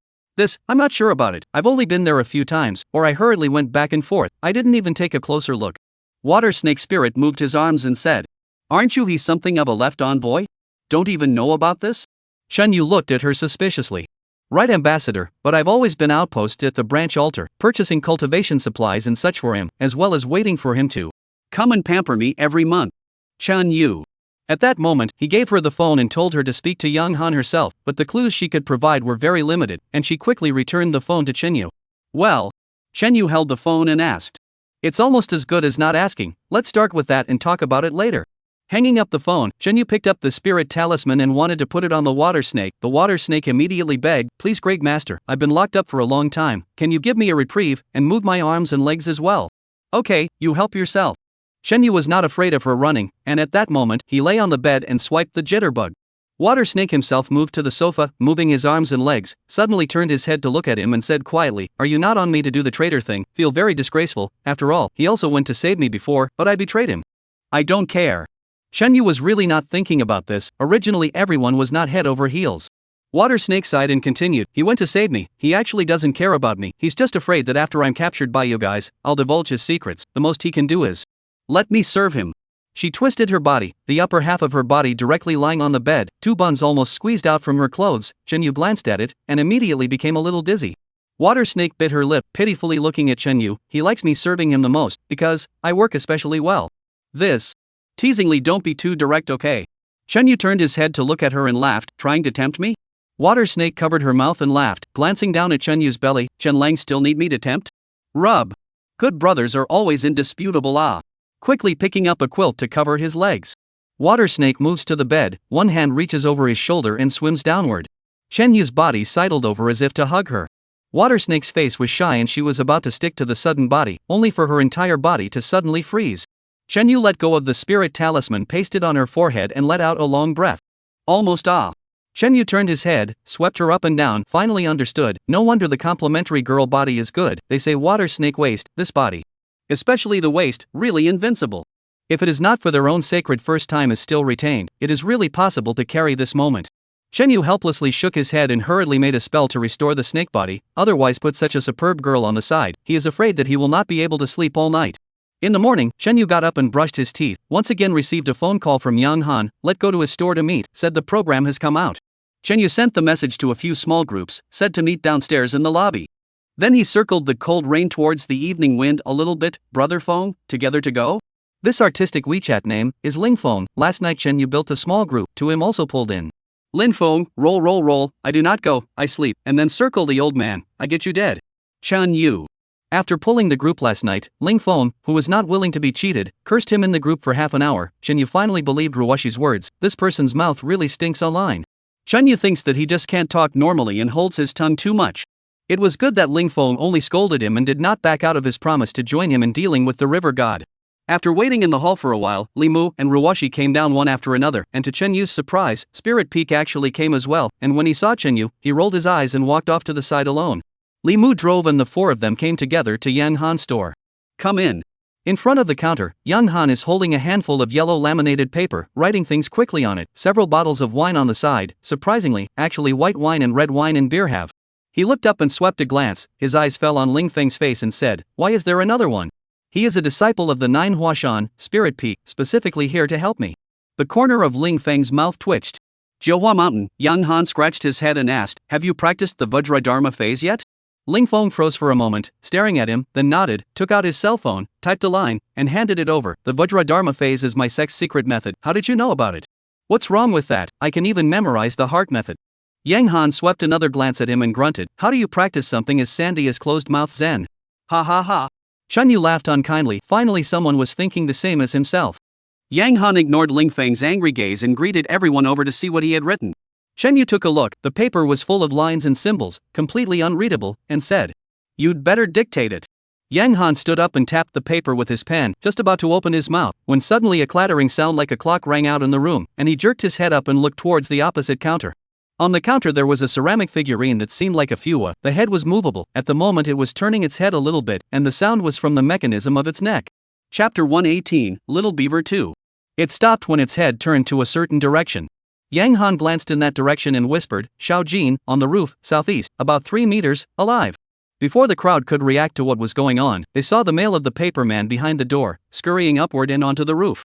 [SPEAKER 2] I'm not sure about it, I've only been there a few times, or I hurriedly went back and forth, I didn't even take a closer look. Water snake spirit moved his arms and said, aren't you something of a left envoy? Don't even know about this? Chen Yu looked at her suspiciously. Right, ambassador, but I've always been outpost at the branch altar, purchasing cultivation supplies and such for him, as well as waiting for him to come and pamper me every month. Chen Yu. At that moment, he gave her the phone and told her to speak to Yang Han herself, but the clues she could provide were very limited, and she quickly returned the phone to Chen Yu. Well, Chen Yu held the phone and asked. It's almost as good as not asking, let's start with that and talk about it later. Hanging up the phone, Chen Yu picked up the spirit talisman and wanted to put it on the water snake. The water snake immediately begged, please great master, I've been locked up for a long time, can you give me a reprieve, and move my arms and legs as well? Okay, you help yourself. Chen Yu was not afraid of her running, and at that moment, he lay on the bed and swiped the jitterbug. Water snake himself moved to the sofa, moving his arms and legs, suddenly turned his head to look at him and said quietly, are you not on me to do the traitor thing, feel very disgraceful, after all, he also went to save me before, but I betrayed him. I don't care. Chen Yu was really not thinking about this, originally everyone was not head over heels. Water snake sighed and continued, he went to save me, he actually doesn't care about me, he's just afraid that after I'm captured by you guys, I'll divulge his secrets, the most he can do is let me serve him. She twisted her body, the upper half of her body directly lying on the bed, two buns almost squeezed out from her clothes. Chen Yu glanced at it, and immediately became a little dizzy. Water snake bit her lip, pitifully looking at Chen Yu, he likes me serving him the most, because I work especially well. Teasingly, don't be too direct, okay? Chen Yu turned his head to look at her and laughed, trying to tempt me? Water snake covered her mouth and laughed, glancing down at Chen Yu's belly, Chen Lang still need me to tempt? Rub. Good brothers are always indisputable, quickly picking up a quilt to cover his legs. Water snake moves to the bed, one hand reaches over his shoulder and swims downward. Chen Yu's body sidled over as if to hug her. Water snake's face was shy and she was about to stick to the sudden body, only for her entire body to suddenly freeze. Chen Yu let go of the spirit talisman pasted on her forehead and let out a long breath. Almost ah. Chen Yu turned his head, swept her up and down, finally understood. No wonder the complimentary girl body is good. They say water snake waist, this body. Especially the waist, really invincible. If it is not for their own sacred first time is still retained, it is really possible to carry this moment. Chen Yu helplessly shook his head and hurriedly made a spell to restore the snake body, otherwise put such a superb girl on the side. He is afraid that he will not be able to sleep all night. In the morning, Chen Yu got up and brushed his teeth, once again received a phone call from Yang Han. Let go to his store to meet, said the program has come out. Chen Yu sent the message to a few small groups, said to meet downstairs in the lobby. Then he circled the cold rain towards the evening wind a little bit. Brother Feng, together to go? This artistic WeChat name is Ling Feng. Last night Chen Yu built a small group, to him also pulled in. Lin Feng, roll, I do not go, I sleep, and then circle the old man, I get you dead. Chen Yu. After pulling the group last night, Ling Feng, who was not willing to be cheated, cursed him in the group for half an hour. Chen Yu finally believed Ruwashi's words, this person's mouth really stinks online. Chen Yu thinks that he just can't talk normally and holds his tongue too much. It was good that Ling Feng only scolded him and did not back out of his promise to join him in dealing with the river god. After waiting in the hall for a while, Li Mu and Ruwashi came down one after another, and to Chen Yu's surprise, Spirit Peak actually came as well, and when he saw Chen Yu, he rolled his eyes and walked off to the side alone. Li Mu drove and the four of them came together to Yang Han's store. Come in. In front of the counter, Yang Han is holding a handful of yellow laminated paper, writing things quickly on it, several bottles of wine on the side. Surprisingly, actually white wine and red wine and beer have. He looked up and swept a glance, his eyes fell on Ling Feng's face and said, why is there another one? He is a disciple of the Nine Huashan, Spirit Peak, specifically here to help me. The corner of Ling Feng's mouth twitched. Jiuhua Mountain, Yang Han scratched his head and asked, have you practiced the Vajradharma phase yet? Ling Feng froze for a moment, staring at him, then nodded, took out his cell phone, typed a line, and handed it over. The Vajradharma phase is my sex secret method. How did you know about it? What's wrong with that? I can even memorize the heart method. Yang Han swept another glance at him and grunted, how do you practice something as sandy as closed-mouth zen? Ha ha ha. Chen Yu laughed unkindly, finally someone was thinking the same as himself. Yang Han ignored Ling Feng's angry gaze and greeted everyone over to see what he had written. Chen Yu took a look, the paper was full of lines and symbols, completely unreadable, and said, you'd better dictate it. Yang Han stood up and tapped the paper with his pen, just about to open his mouth, when suddenly a clattering sound like a clock rang out in the room, and he jerked his head up and looked towards the opposite counter. On the counter there was a ceramic figurine that seemed like a fua. The head was movable, at the moment it was turning its head a little bit, and the sound was from the mechanism of its neck. Chapter 118, Little Beaver 2. It stopped when its head turned to a certain direction. Yang Han glanced in that direction and whispered, Xiao Jin, on the roof, southeast, about 3 meters, alive. Before the crowd could react to what was going on, they saw the male of the paper man behind the door, scurrying upward and onto the roof.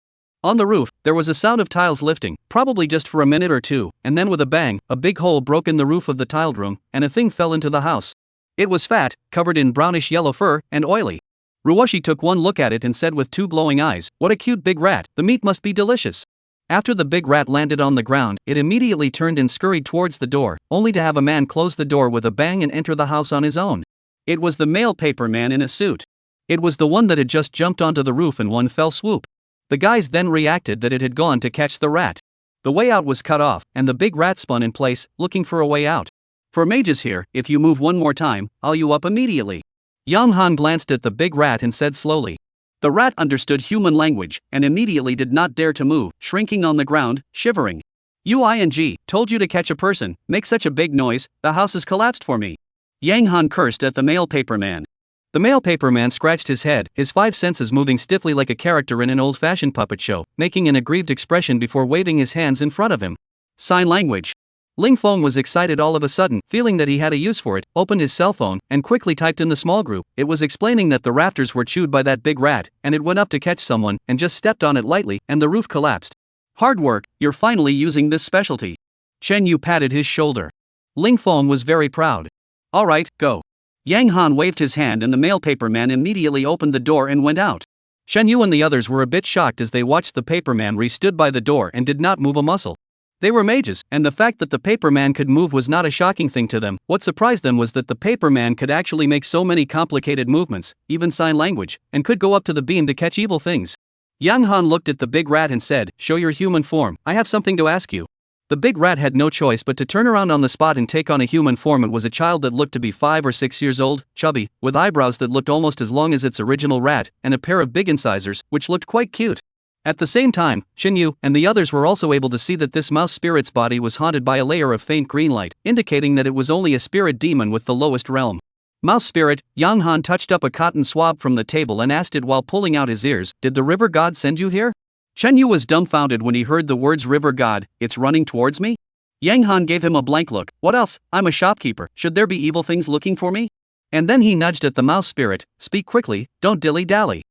[SPEAKER 2] On the roof, there was a sound of tiles lifting, probably just for a minute or two, and then with a bang, a big hole broke in the roof of the tiled room, and a thing fell into the house. It was fat, covered in brownish yellow fur, and oily. Ruwashi took one look at it and said with 2 glowing eyes, what a cute big rat, the meat must be delicious. After the big rat landed on the ground, it immediately turned and scurried towards the door, only to have a man close the door with a bang and enter the house on his own. It was the male paper man in a suit. It was the one that had just jumped onto the roof in one fell swoop. The guys then reacted that it had gone to catch the rat. The way out was cut off, and the big rat spun in place, looking for a way out. For mages here, if you move one more time, I'll you up immediately. Yang Han glanced at the big rat and said slowly. The rat understood human language, and immediately did not dare to move, shrinking on the ground, shivering. UING, told you to catch a person, make such a big noise, the house has collapsed for me. Yang Han cursed at the male paper man. The male paper man scratched his head, his 5 senses moving stiffly like a character in an old-fashioned puppet show, making an aggrieved expression before waving his hands in front of him. Sign language. Ling Feng was excited all of a sudden, feeling that he had a use for it, opened his cell phone, and quickly typed in the small group. It was explaining that the rafters were chewed by that big rat, and it went up to catch someone, and just stepped on it lightly, and the roof collapsed. Hard work, you're finally using this specialty. Chen Yu patted his shoulder. Ling Feng was very proud. Alright, go. Yang Han waved his hand and the male paper man immediately opened the door and went out. Shen Yu and the others were a bit shocked as they watched the paper man stood by the door and did not move a muscle. They were mages, and the fact that the paper man could move was not a shocking thing to them. What surprised them was that the paper man could actually make so many complicated movements, even sign language, and could go up to the beam to catch evil things. Yang Han looked at the big rat and said, "Show your human form, I have something to ask you." The big rat had no choice but to turn around on the spot and take on a human form. It was a child that looked to be 5 or 6 years old, chubby, with eyebrows that looked almost as long as its original rat, and a pair of big incisors, which looked quite cute. At the same time, Shinyu and the others were also able to see that this mouse spirit's body was haunted by a layer of faint green light, indicating that it was only a spirit demon with the lowest realm. Mouse spirit, Yang Han touched up a cotton swab from the table and asked it while pulling out his ears, "Did the river god send you here?" Shenyu was dumbfounded when he heard the words river god. "It's running towards me?" Yang Han gave him a blank look. "What else? I'm a shopkeeper, should there be evil things looking for me?" And then he nudged at the mouse spirit, "Speak quickly, don't dilly-dally."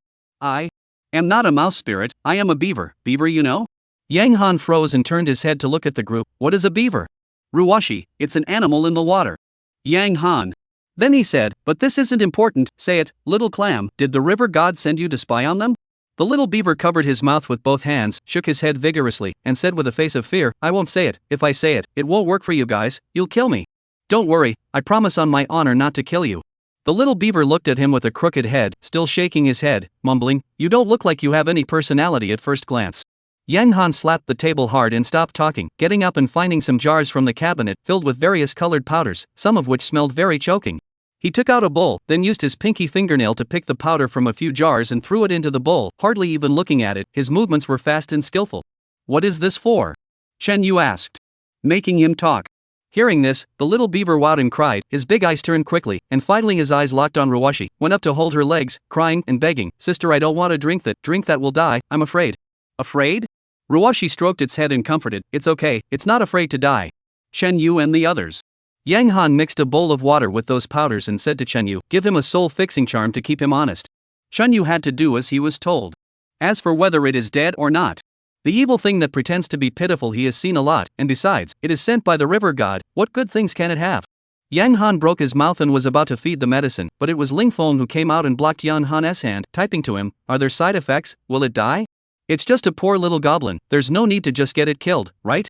[SPEAKER 2] "I am not a mouse spirit, I am a beaver, you know?" Yang Han froze and turned his head to look at the group. "What is a beaver?" "Ruwashi, it's an animal in the water." Yang Han. Then he said, "But this isn't important, say it, little clam, did the river god send you to spy on them?" The little beaver covered his mouth with both hands, shook his head vigorously, and said with a face of fear, "I won't say it. If I say it, it won't work for you guys, you'll kill me." "Don't worry, I promise on my honor not to kill you." The little beaver looked at him with a crooked head, still shaking his head, mumbling, "You don't look like you have any personality at first glance." Yang Han slapped the table hard and stopped talking, getting up and finding some jars from the cabinet filled with various colored powders, some of which smelled very choking. He took out a bowl, then used his pinky fingernail to pick the powder from a few jars and threw it into the bowl, hardly even looking at it. His movements were fast and skillful. "What is this for?" Chen Yu asked. "Making him talk." Hearing this, the little beaver wowed and cried, his big eyes turned quickly, and finally his eyes locked on Ruwashi, went up to hold her legs, crying and begging, "Sister, I don't want to drink that will die, I'm afraid." "Afraid?" Ruwashi stroked its head and comforted, "It's okay, it's not afraid to die." Chen Yu and the others. Yang Han mixed a bowl of water with those powders and said to Chen Yu, "Give him a soul-fixing charm to keep him honest." Chen Yu had to do as he was told. As for whether it is dead or not, the evil thing that pretends to be pitiful he has seen a lot, and besides, it is sent by the river god, what good things can it have? Yang Han broke his mouth and was about to feed the medicine, but it was Ling Feng who came out and blocked Yang Han's hand, typing to him, "Are there side effects, will it die? It's just a poor little goblin, there's no need to just get it killed, right?"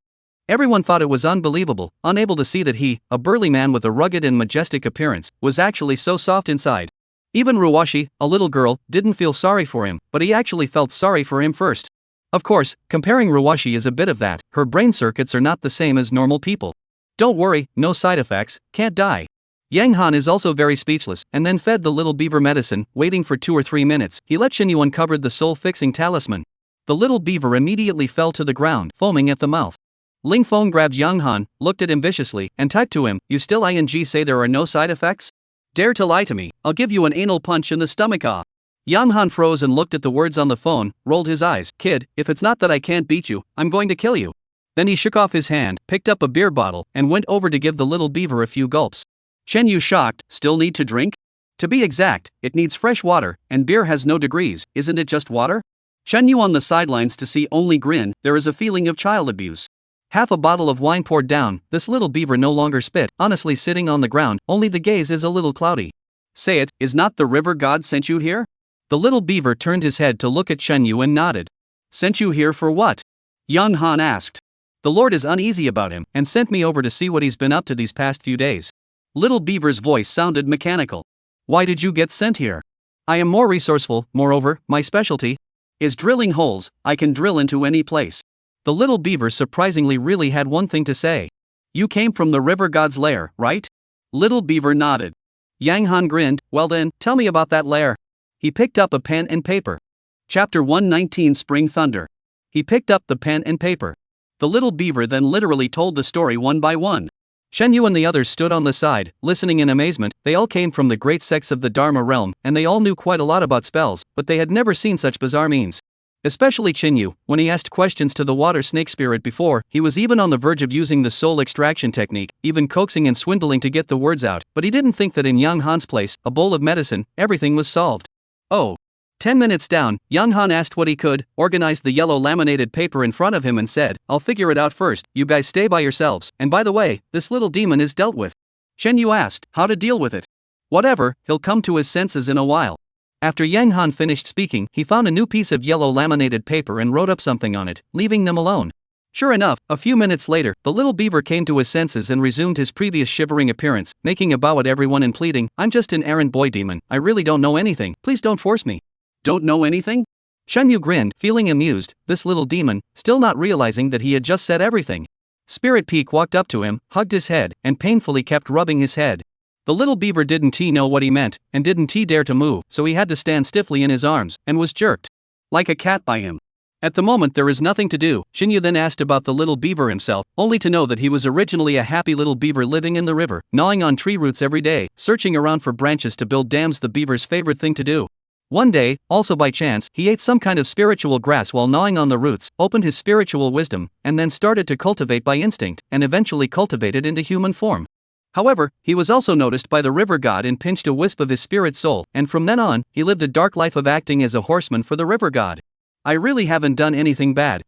[SPEAKER 2] Everyone thought it was unbelievable, unable to see that he, a burly man with a rugged and majestic appearance, was actually so soft inside. Even Ruwashi, a little girl, didn't feel sorry for him, but he actually felt sorry for him first. Of course, comparing Ruwashi is a bit of that, her brain circuits are not the same as normal people. "Don't worry, no side effects, can't die." Yang Han is also very speechless, and then fed the little beaver medicine, waiting for 2 or 3 minutes, he let Shinyu uncover the soul-fixing talisman. The little beaver immediately fell to the ground, foaming at the mouth. Ling Feng grabbed Yang Han, looked at him viciously, and typed to him, "You still say there are no side effects? Dare to lie to me, I'll give you an anal punch in the stomach." Yang Han froze and looked at the words on the phone, rolled his eyes. "Kid, if it's not that I can't beat you, I'm going to kill you." Then he shook off his hand, picked up a beer bottle, and went over to give the little beaver a few gulps. Chen Yu shocked, "Still need to drink?" "To be exact, it needs fresh water, and beer has no degrees, isn't it just water?" Chen Yu on the sidelines to see only grinned, there is a feeling of child abuse. Half a bottle of wine poured down, this little beaver no longer spit, honestly sitting on the ground, only the gaze is a little cloudy. "Say it, is not the river god sent you here?" The little beaver turned his head to look at Chen Yu and nodded. "Sent you here for what?" Yang Han asked. "The Lord is uneasy about him, and sent me over to see what he's been up to these past few days." Little beaver's voice sounded mechanical. "Why did you get sent here?" "I am more resourceful, moreover, my specialty is drilling holes, I can drill into any place." The little beaver surprisingly really had one thing to say. "You came from the river god's lair, right?" Little beaver nodded. Yang Han grinned, "Well then, tell me about that lair." He picked up a pen and paper. Chapter 119 Spring Thunder. He picked up the pen and paper. The little beaver then literally told the story one by one. Shen Yu and the others stood on the side, listening in amazement. They all came from the great sects of the Dharma realm, and they all knew quite a lot about spells, but they had never seen such bizarre means. Especially Yu, when he asked questions to the water snake spirit before, he was even on the verge of using the soul extraction technique, even coaxing and swindling to get the words out, but he didn't think that in Yang Han's place, a bowl of medicine, everything was solved. Oh. 10 minutes down, Yang Han asked what he could, organized the yellow laminated paper in front of him and said, "I'll figure it out first, you guys stay by yourselves, and by the way, this little demon is dealt with." Shen Yu asked, "How to deal with it?" "Whatever, he'll come to his senses in a while." After Yang Han finished speaking, he found a new piece of yellow laminated paper and wrote up something on it, leaving them alone. Sure enough, a few minutes later, the little beaver came to his senses and resumed his previous shivering appearance, making a bow at everyone and pleading, "I'm just an errand boy demon, I really don't know anything, please don't force me." "Don't know anything?" Shen Yu grinned, feeling amused, this little demon, still not realizing that he had just said everything. Spirit Peak walked up to him, hugged his head, and painfully kept rubbing his head. The little beaver didn't know what he meant, and didn't dare to move, so he had to stand stiffly in his arms, and was jerked like a cat by him. At the moment there is nothing to do. Shen Yu then asked about the little beaver himself, only to know that he was originally a happy little beaver living in the river, gnawing on tree roots every day, searching around for branches to build dams, the beaver's favorite thing to do. One day, also by chance, he ate some kind of spiritual grass while gnawing on the roots, opened his spiritual wisdom, and then started to cultivate by instinct, and eventually cultivated into human form. However, he was also noticed by the river god and pinched a wisp of his spirit soul, and from then on, he lived a dark life of acting as a horseman for the river god. I really haven't done anything bad,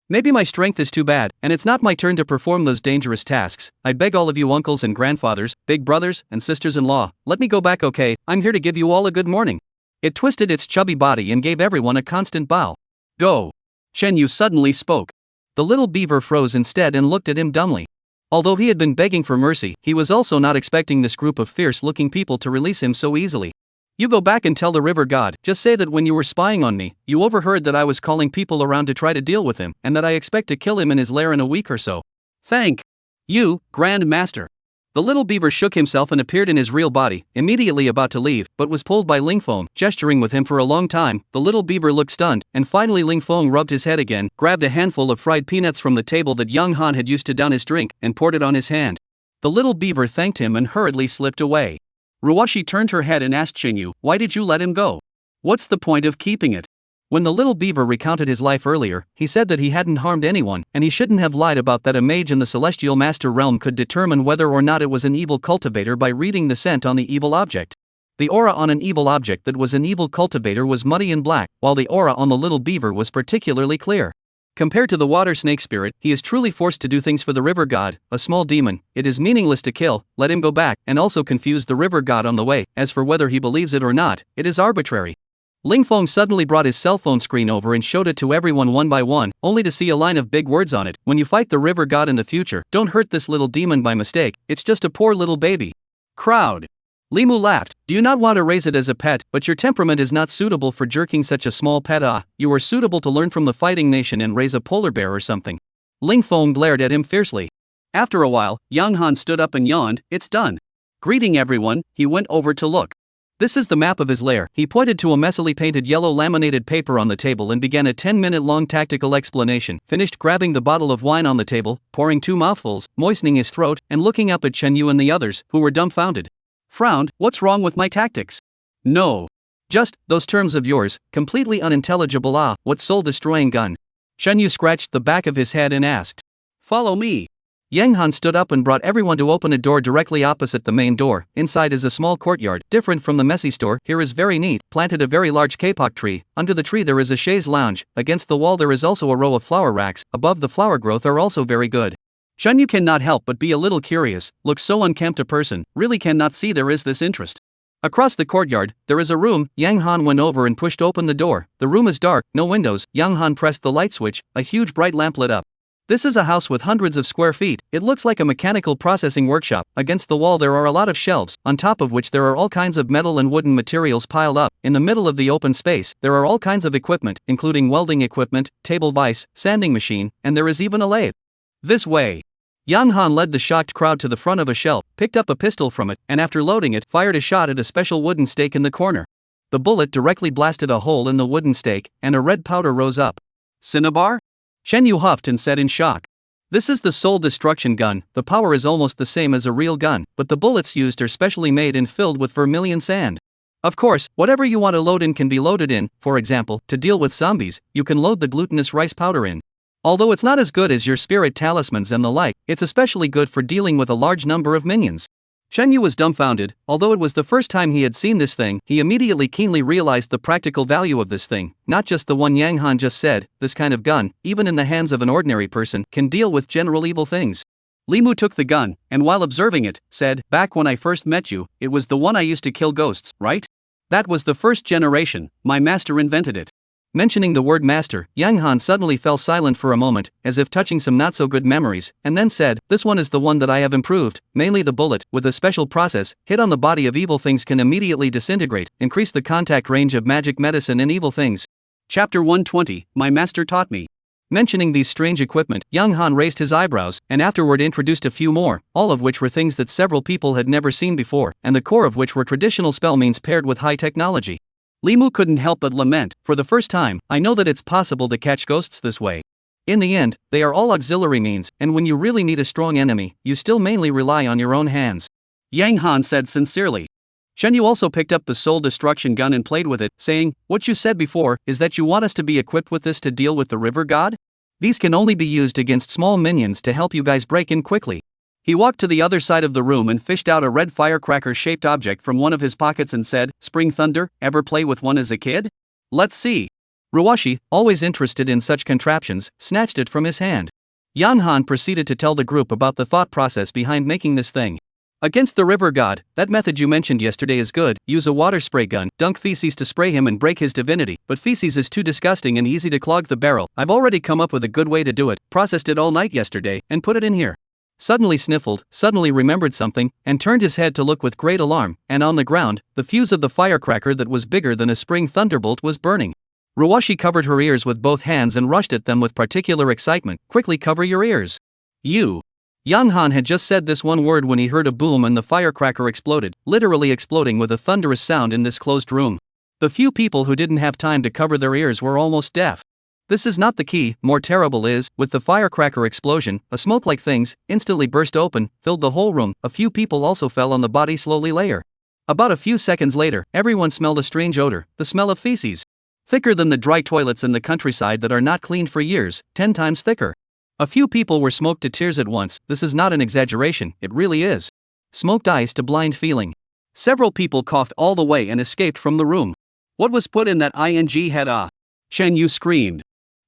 [SPEAKER 2] Maybe my strength is too bad, and it's not my turn to perform those dangerous tasks. I beg all of you uncles and grandfathers, big brothers, and sisters-in-law, let me go back, okay? I'm here to give you all a good morning. It twisted its chubby body and gave everyone a constant bow. Go! Shen Yu suddenly spoke. The little beaver froze instead and looked at him dumbly. Although he had been begging for mercy, he was also not expecting this group of fierce-looking people to release him so easily. You go back and tell the river god, just say that when you were spying on me, you overheard that I was calling people around to try to deal with him, and that I expect to kill him in his lair in a week or so. Thank you, Grand Master. The little beaver shook himself and appeared in his real body, immediately about to leave, but was pulled by Lingfeng, gesturing with him for a long time. The little beaver looked stunned, and finally Lingfeng rubbed his head again, grabbed a handful of fried peanuts from the table that young Han had used to down his drink, and poured it on his hand. The little beaver thanked him and hurriedly slipped away. Ruwashi turned her head and asked Shen Yu, why did you let him go? What's the point of keeping it? When the little beaver recounted his life earlier, he said that he hadn't harmed anyone, and he shouldn't have lied about that. A mage in the Celestial Master Realm could determine whether or not it was an evil cultivator by reading the scent on the evil object. The aura on an evil object that was an evil cultivator was muddy and black, while the aura on the little beaver was particularly clear. Compared to the water snake spirit, he is truly forced to do things for the river god, a small demon. It is meaningless to kill, let him go back, and also confuse the river god on the way. As for whether he believes it or not, it is arbitrary. Lingfeng suddenly brought his cell phone screen over and showed it to everyone one by one, only to see a line of big words on it. When you fight the river god in the future, don't hurt this little demon by mistake, it's just a poor little baby. Crowd. Limu laughed. Do you not want to raise it as a pet, but your temperament is not suitable for jerking such a small pet? You are suitable to learn from the fighting nation and raise a polar bear or something. Lingfeng glared at him fiercely. After a while, Yang Han stood up and yawned, it's done. Greeting everyone, he went over to look. This is the map of his lair. He pointed to a messily painted yellow laminated paper on the table and began a 10-minute-long tactical explanation, finished grabbing the bottle of wine on the table, pouring 2 mouthfuls, moistening his throat, and looking up at Shen Yu and the others, who were dumbfounded. Frowned, what's wrong with my tactics? No. Just, those terms of yours, completely unintelligible. What soul-destroying gun? Shen Yu scratched the back of his head and asked. Follow me. Yang Han stood up and brought everyone to open a door directly opposite the main door. Inside is a small courtyard, different from the messy store. Here is very neat, planted a very large kapok tree. Under the tree there is a chaise lounge. Against the wall there is also a row of flower racks. Above the flower growth are also very good. Shen Yu cannot help but be a little curious. Looks so unkempt a person, really cannot see there is this interest. Across the courtyard, there is a room. Yang Han went over and pushed open the door. The room is dark, no windows. Yang Han pressed the light switch, a huge bright lamp lit up. This is a house with hundreds of square feet. It looks like a mechanical processing workshop. Against the wall there are a lot of shelves, on top of which there are all kinds of metal and wooden materials piled up. In the middle of the open space, there are all kinds of equipment, including welding equipment, table vise, sanding machine, and there is even a lathe. This way. Yang Han led the shocked crowd to the front of a shelf, picked up a pistol from it, and after loading it, fired a shot at a special wooden stake in the corner. The bullet directly blasted a hole in the wooden stake, and a red powder rose up. Cinnabar? Shen Yu huffed and said in shock. This is the soul destruction gun. The power is almost the same as a real gun, but the bullets used are specially made and filled with vermilion sand. Of course, whatever you want to load in can be loaded in. For example, to deal with zombies, you can load the glutinous rice powder in. Although it's not as good as your spirit talismans and the like, it's especially good for dealing with a large number of minions. Shen Yu was dumbfounded. Although it was the first time he had seen this thing, he immediately keenly realized the practical value of this thing, not just the one Yang Han just said. This kind of gun, even in the hands of an ordinary person, can deal with general evil things. Limu took the gun, and while observing it, said, back when I first met you, it was the one I used to kill ghosts, right? That was the first generation, my master invented it. Mentioning the word master, Yang Han suddenly fell silent for a moment, as if touching some not-so-good memories, and then said, this one is the one that I have improved, mainly the bullet, with a special process, hit on the body of evil things can immediately disintegrate, increase the contact range of magic medicine and evil things. Chapter 120, My Master Taught Me.
[SPEAKER 1] Mentioning these strange equipment, Young Han raised his eyebrows, and afterward introduced a few more, all of which were things that several people had never seen before, and the core of which were traditional spell means paired with high technology. Limu couldn't help but lament, for the first time, I know that it's possible to catch ghosts this way. In the end, they are all auxiliary means, and when you really need a strong enemy, you still mainly rely on your own hands.
[SPEAKER 2] Yang Han said sincerely.
[SPEAKER 1] Shen Yu also picked up the soul destruction gun and played with it, saying, what you said before, is that you want us to be equipped with this to deal with the river god? These can only be used against small minions to help you guys break in quickly.
[SPEAKER 2] He walked to the other side of the room and fished out a red firecracker-shaped object from one of his pockets and said, Spring Thunder, ever play with one as a kid? Let's see.
[SPEAKER 1] Ruwashi, always interested in such contraptions, snatched it from his hand. Yan Han proceeded to tell the group about the thought process behind making this thing. Against the river god, that method you mentioned yesterday is good. Use a water spray gun, dunk feces to spray him and break his divinity, but feces is too disgusting and easy to clog the barrel. I've already come up with a good way to do it, processed it all night yesterday, and put it in here. Suddenly sniffled, suddenly remembered something, and turned his head to look with great alarm, and on the ground, the fuse of the firecracker that was bigger than a spring thunderbolt was burning. Ruwashi covered her ears with both hands and rushed at them with particular excitement. Quickly cover your ears. You. Yang Han had just said this one word when he heard a boom and the firecracker exploded, literally exploding with a thunderous sound in this closed room. The few people who didn't have time to cover their ears were almost deaf. This is not the key, more terrible is, with the firecracker explosion, a smoke-like things instantly burst open, filled the whole room. A few people also fell on the body slowly later. About a few seconds later, everyone smelled a strange odor, the smell of feces. Thicker than the dry toilets in the countryside that are not cleaned for years, 10 times thicker. A few people were smoked to tears at once. This is not an exaggeration, it really is. Smoked eyes to blind feeling.
[SPEAKER 2] Several people coughed all the way and escaped from the room. What was put in that ing head? Shen Yu screamed.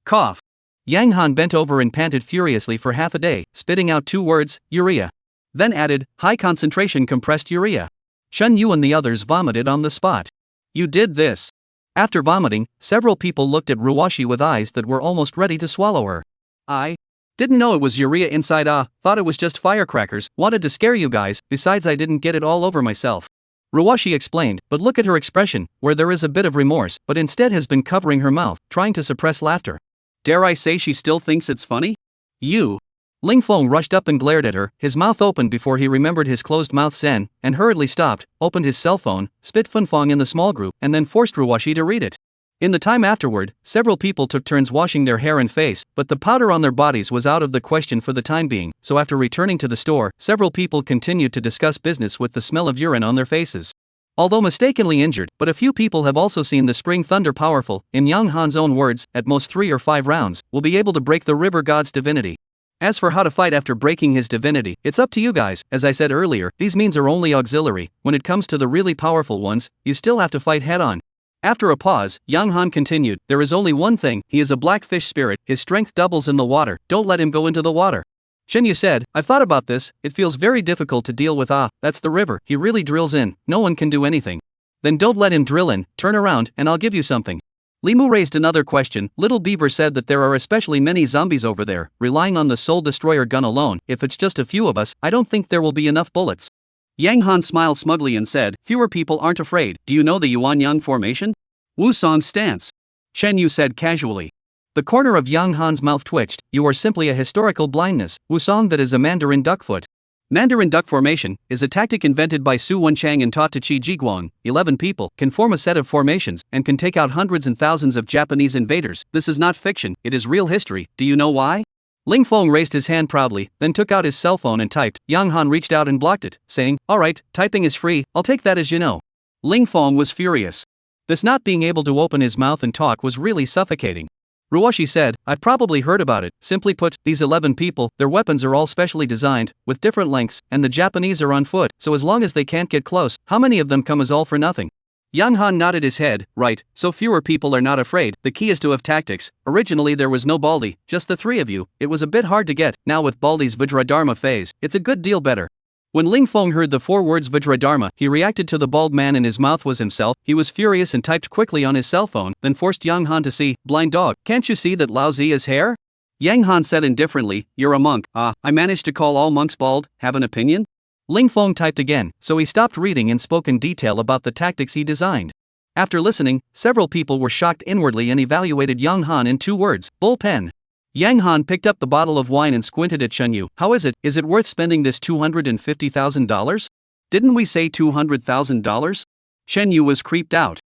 [SPEAKER 2] Cough.
[SPEAKER 1] Yang Han bent over and panted furiously for half a day, spitting out 2 words, urea. Then added, high concentration compressed urea. Shen Yu and the others vomited on the spot.
[SPEAKER 2] You did this.
[SPEAKER 1] After vomiting, several people looked at Ruwashi with eyes that were almost ready to swallow her.
[SPEAKER 2] I didn't know it was urea inside. Thought it was just firecrackers, wanted to scare you guys, besides I didn't get it all over myself.
[SPEAKER 1] Ruwashi explained, but look at her expression, where there is a bit of remorse, but instead has been covering her mouth, trying to suppress laughter.
[SPEAKER 2] Dare I say she still thinks it's funny?
[SPEAKER 1] You. Ling Feng rushed up and glared at her, his mouth opened before he remembered his closed mouth sen, and hurriedly stopped, opened his cell phone, spit Funfeng in the small group, and then forced Ruwashi to read it. In the time afterward, several people took turns washing their hair and face, but the powder on their bodies was out of the question for the time being, so after returning to the store, several people continued to discuss business with the smell of urine on their faces. Although mistakenly injured, but a few people have also seen the spring thunder powerful, in Yang Han's own words, at most 3 or 5 rounds, will be able to break the river god's divinity. As for how to fight after breaking his divinity, it's up to you guys. As I said earlier, these means are only auxiliary. When it comes to the really powerful ones, you still have to fight head-on. After a pause, Yang Han continued, there is only one thing, he is a black fish spirit, his strength doubles in the water, don't let him go into the water. Shen Yu said, I've thought about this, it feels very difficult to deal with. That's the river, he really drills in, no one can do anything. Then don't let him drill in, turn around, and I'll give you something. Limu raised another question. Little Beaver said that there are especially many zombies over there, relying on the soul destroyer gun alone, if it's just a few of us, I don't think there will be enough bullets.
[SPEAKER 2] Yang Han smiled smugly and said, fewer people aren't afraid. Do you know the Yuanyang formation? Wusong's stance. Shen Yu said casually.
[SPEAKER 1] The corner of Yang Han's mouth twitched. You are simply a historical blindness, Wusong, that is a Mandarin duckfoot. Mandarin duck formation is a tactic invented by Su Wenchang and taught to Qi Jiguang. 11 people can form a set of formations and can take out hundreds and thousands of Japanese invaders. This is not fiction, it is real history. Do you know why? Ling Feng raised his hand proudly, then took out his cell phone and typed. Yang Han reached out and blocked it, saying, alright, typing is free, I'll take that as you know.
[SPEAKER 2] Ling Feng was furious.
[SPEAKER 1] This not being able to open his mouth and talk was really suffocating. Ruwashi said, I've probably heard about it. Simply put, these 11 people, their weapons are all specially designed, with different lengths, and the Japanese are on foot, so as long as they can't get close, how many of them come as all for nothing? Yang Han nodded his head, right, so fewer people are not afraid, the key is to have tactics. Originally there was no Baldi, just the 3 of you, it was a bit hard to get, now with Baldi's Vajradharma phase, it's a good deal better. When Ling Feng heard the 4 words Vajradharma, he reacted to the bald man in his mouth was himself, he was furious and typed quickly on his cell phone, then forced Yang Han to see, blind dog, can't you see that Lao Zi is hair? Yang Han said indifferently, you're a monk, I managed to call all monks bald, have an opinion? Ling Feng typed again, so he stopped reading and spoke in detail about the tactics he designed.
[SPEAKER 2] After listening, several people were shocked inwardly and evaluated Yang Han in 2 words: bullpen. Yang Han picked up the bottle of wine and squinted at Chen Yu. How is it? Is it worth spending this $250,000? Didn't we say $200,000? Chen Yu was creeped out.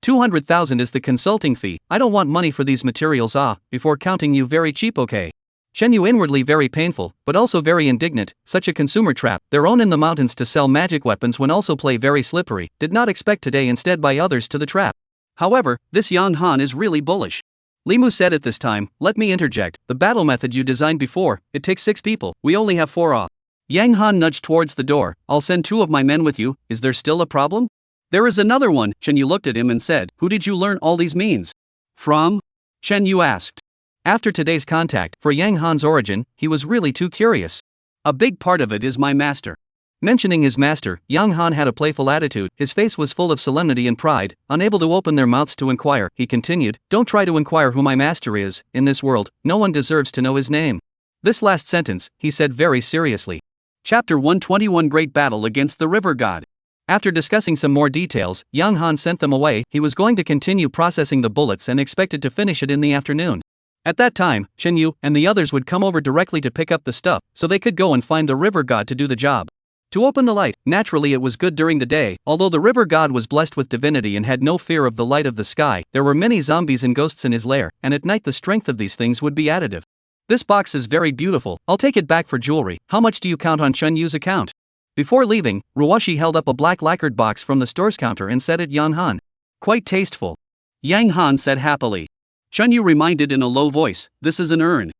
[SPEAKER 2] 200,000 is the consulting fee. I don't want money for these materials. Before counting you very cheap, okay? Chen Yu inwardly very painful, but also very indignant. Such a consumer trap, their own in the mountains to sell magic weapons when also play very slippery, did not expect today instead by others to the trap. However, this Yang Han is really bullish. Li Mu said at this time, let me interject, the battle method you designed before, it takes 6 people, we only have 4. Yang Han nudged towards the door, I'll send 2 of my men with you, is there still a problem? There is another one. Chen Yu looked at him and said, who did you learn all these means from? Chen Yu asked. After today's contact, for Yang Han's origin, he was really too curious. A big part of it is my master. Mentioning his master, Yang Han had a playful attitude, his face was full of solemnity and pride, unable to open their mouths to inquire, he continued, don't try to inquire who my master is, in this world, no one deserves to know his name. This last sentence, he said very seriously. Chapter 121 Great Battle Against the River God. After discussing some more details, Yang Han sent them away, he was going to continue processing the bullets and expected to finish it in the afternoon. At that time, Chen Yu and the others would come over directly to pick up the stuff, so they could go and find the river god to do the job. To open the light, naturally it was good during the day, although the river god was blessed with divinity and had no fear of the light of the sky, there were many zombies and ghosts in his lair, and at night the strength of these things would be additive. This box is very beautiful, I'll take it back for jewelry, how much do you count on Chen Yu's account? Before leaving, Ruwashi held up a black lacquered box from the store's counter and said at Yang Han. Quite tasteful. Yang Han said happily. Chen Yu reminded in a low voice, this is an urn.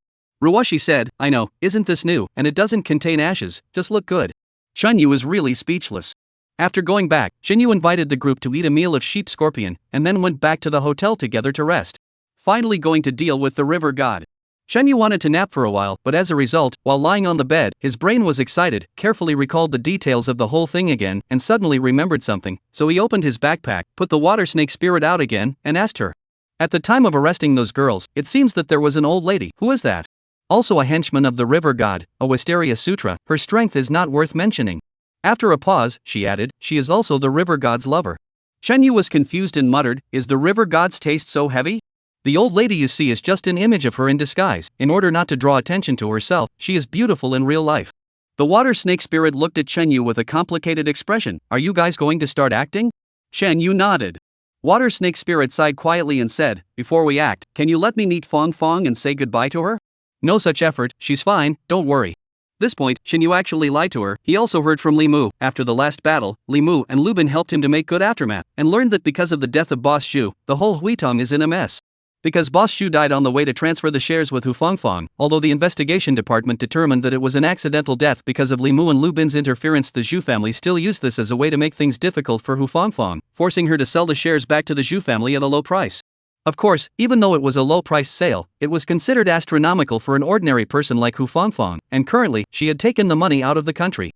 [SPEAKER 2] Ruwashi said, I know, isn't this new, and it doesn't contain ashes, just look good. Chen Yu was really speechless. After going back, Chen Yu invited the group to eat a meal of sheep scorpion, and then went back to the hotel together to rest. Finally going to deal with the river god. Chen Yu wanted to nap for a while, but as a result, while lying on the bed, his brain was excited, carefully recalled the details of the whole thing again, and suddenly remembered something, so he opened his backpack, put the water snake spirit out again, and asked her. At the time of arresting those girls, it seems that there was an old lady. Who is that? Also a henchman of the river god, a Wisteria Sutra, her strength is not worth mentioning. After a pause, she added, she is also the river god's lover. Chen Yu was confused and muttered, is the river god's taste so heavy? The old lady you see is just an image of her in disguise, in order not to draw attention to herself, she is beautiful in real life. The water snake spirit looked at Chen Yu with a complicated expression, are you guys going to start acting? Chen Yu nodded. Water snake spirit sighed quietly and said, before we act, can you let me meet Fong Fong and say goodbye to her? No such effort, she's fine, don't worry. This point, Chen Yu actually lied to her. He also heard from Li Mu. After the last battle, Li Mu and Lubin helped him to make good aftermath, and learned that because of the death of Boss Shu, the whole Huitong is in a mess. Because Boss Shu died on the way to transfer the shares with Hu Fongfong, although the investigation department determined that it was an accidental death because of Li Mu and Lubin's interference, the Zhu family still used this as a way to make things difficult for Hu Fongfong, forcing her to sell the shares back to the Zhu family at a low price. Of course, even though it was a low-priced sale, it was considered astronomical for an ordinary person like Hu Fongfong, and currently, she had taken the money out of the country.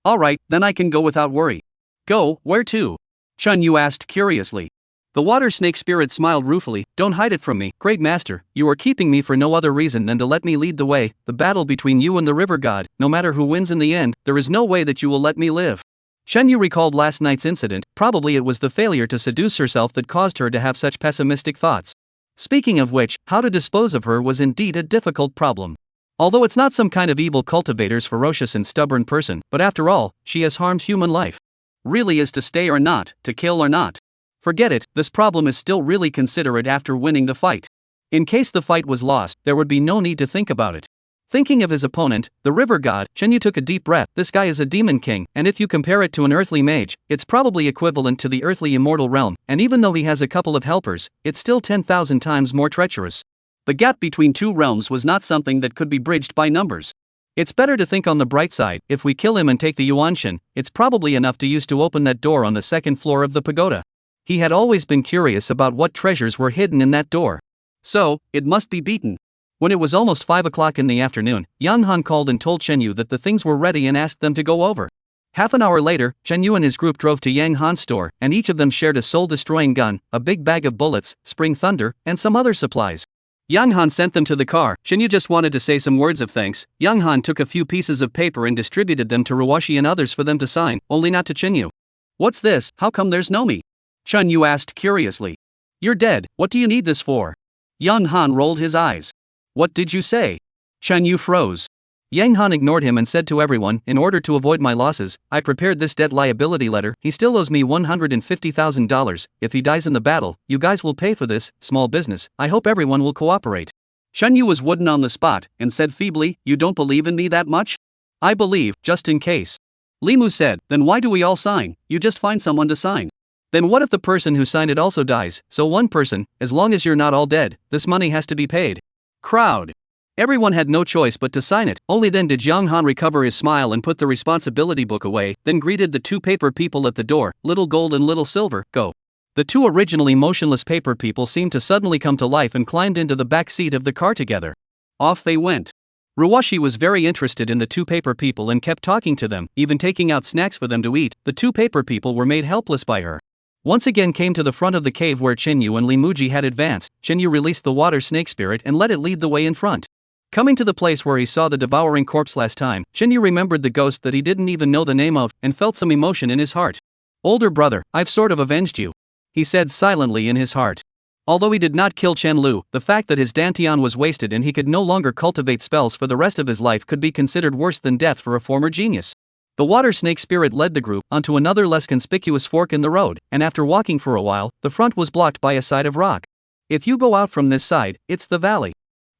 [SPEAKER 2] Alright, then I can go without worry. Go, where to? Chen Yu asked curiously. The water snake spirit smiled ruefully, don't hide it from me, great master, you are keeping me for no other reason than to let me lead the way, the battle between you and the river god, no matter who wins in the end, there is no way that you will let me live. Chen Yu recalled last night's incident, probably it was the failure to seduce herself that caused her to have such pessimistic thoughts. Speaking of which, how to dispose of her was indeed a difficult problem. Although it's not some kind of evil cultivator's ferocious and stubborn person, but after all, she has harmed human life. Really is to stay or not, to kill or not. Forget it, this problem is still really considerate after winning the fight. In case the fight was lost, there would be no need to think about it. Thinking of his opponent, the river god, Chen Yu took a deep breath. This guy is a demon king, and if you compare it to an earthly mage, it's probably equivalent to the earthly immortal realm, and even though he has a couple of helpers, it's still 10,000 times more treacherous. The gap between two realms was not something that could be bridged by numbers. It's better to think on the bright side. If we kill him and take the Yuanshan, it's probably enough to use to open that door on the second floor of the pagoda. He had always been curious about what treasures were hidden in that door. So, it must be beaten. When it was almost 5 o'clock in the afternoon, Yang Han called and told Chen Yu that the things were ready and asked them to go over. Half an hour later, Chen Yu and his group drove to Yang Han's store, and each of them shared a soul-destroying gun, a big bag of bullets, spring thunder, and some other supplies. Yang Han sent them to the car. Chen Yu just wanted to say some words of thanks. Yang Han took a few pieces of paper and distributed them to Ruwashi and others for them to sign, only not to Chen Yu. What's this? How come there's no me? Chun Yu asked curiously. You're dead, what do you need this for? Yang Han rolled his eyes. What did you say? Chun Yu froze. Yang Han ignored him and said to everyone, in order to avoid my losses, I prepared this debt liability letter. He still owes me $150,000. If he dies in the battle, you guys will pay for this, small business. I hope everyone will cooperate. Chun Yu was wooden on the spot and said feebly, you don't believe in me that much? I believe, just in case. Li Mu said, then why do we all sign? You just find someone to sign. Then what if the person who signed it also dies? So one person, as long as you're not all dead, this money has to be paid. Crowd. Everyone had no choice but to sign it. Only then did Yang Han recover his smile and put the responsibility book away, then greeted the two paper people at the door, Little Gold and Little Silver, go. The two originally motionless paper people seemed to suddenly come to life and climbed into the back seat of the car together. Off they went. Ruwashi was very interested in the two paper people and kept talking to them, even taking out snacks for them to eat. The two paper people were made helpless by her. Once again came to the front of the cave where Chinyu and Limuji had advanced. Chinyu released the water snake spirit and let it lead the way in front. Coming to the place where he saw the devouring corpse last time, Chinyu remembered the ghost that he didn't even know the name of, and felt some emotion in his heart. Older brother, I've sort of avenged you, he said silently in his heart. Although he did not kill Chen Lu, the fact that his dantian was wasted and he could no longer cultivate spells for the rest of his life could be considered worse than death for a former genius. The water snake spirit led the group onto another less conspicuous fork in the road, and after walking for a while, the front was blocked by a side of rock. If you go out from this side, it's the valley.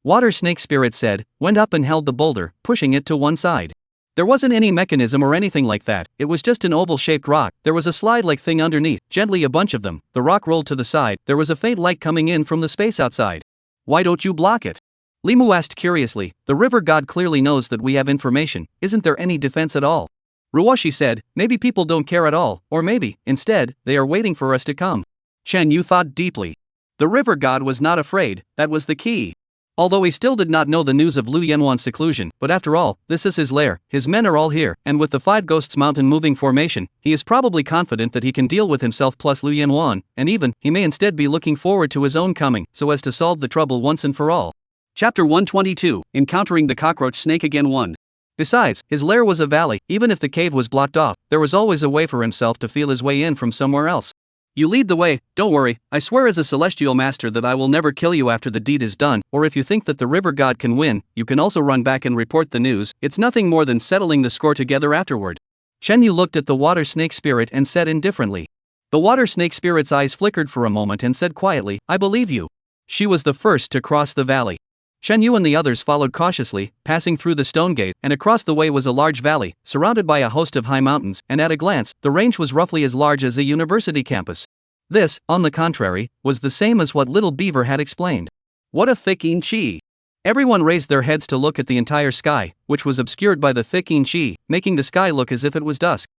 [SPEAKER 2] Water snake spirit said, went up and held the boulder, pushing it to one side. There wasn't any mechanism or anything like that, it was just an oval-shaped rock. There was a slide-like thing underneath, gently a bunch of them. The rock rolled to the side, there was a faint light coming in from the space outside. Why don't you block it? Limu asked curiously, the river god clearly knows that we have information, isn't there any defense at all? Ruwashi said, maybe people don't care at all, or maybe, instead, they are waiting for us to come. Chen Yu thought deeply. The river god was not afraid, that was the key. Although he still did not know the news of Lu Yanwan's seclusion, but after all, this is his lair, his men are all here, and with the Five Ghosts Mountain moving formation, he is probably confident that he can deal with himself plus Lu Yanwan, and even, he may instead be looking forward to his own coming, so as to solve the trouble once and for all. Chapter 122, Encountering the Cockroach Snake Again 1. Besides, his lair was a valley, even if the cave was blocked off, there was always a way for himself to feel his way in from somewhere else. You lead the way, don't worry, I swear as a celestial master that I will never kill you after the deed is done, or if you think that the river god can win, you can also run back and report the news, it's nothing more than settling the score together afterward. Chen Yu looked at the water snake spirit and said indifferently. The water snake spirit's eyes flickered for a moment and said quietly, I believe you. She was the first to cross the valley. Chen Yu and the others followed cautiously, passing through the stone gate, and across the way was a large valley, surrounded by a host of high mountains, and at a glance, the range was roughly as large as a university campus. This, on the contrary, was the same as what Little Beaver had explained. What a thick in-chi! Everyone raised their heads to look at the entire sky, which was obscured by the thick in-chi, making the sky look as if it was dusk.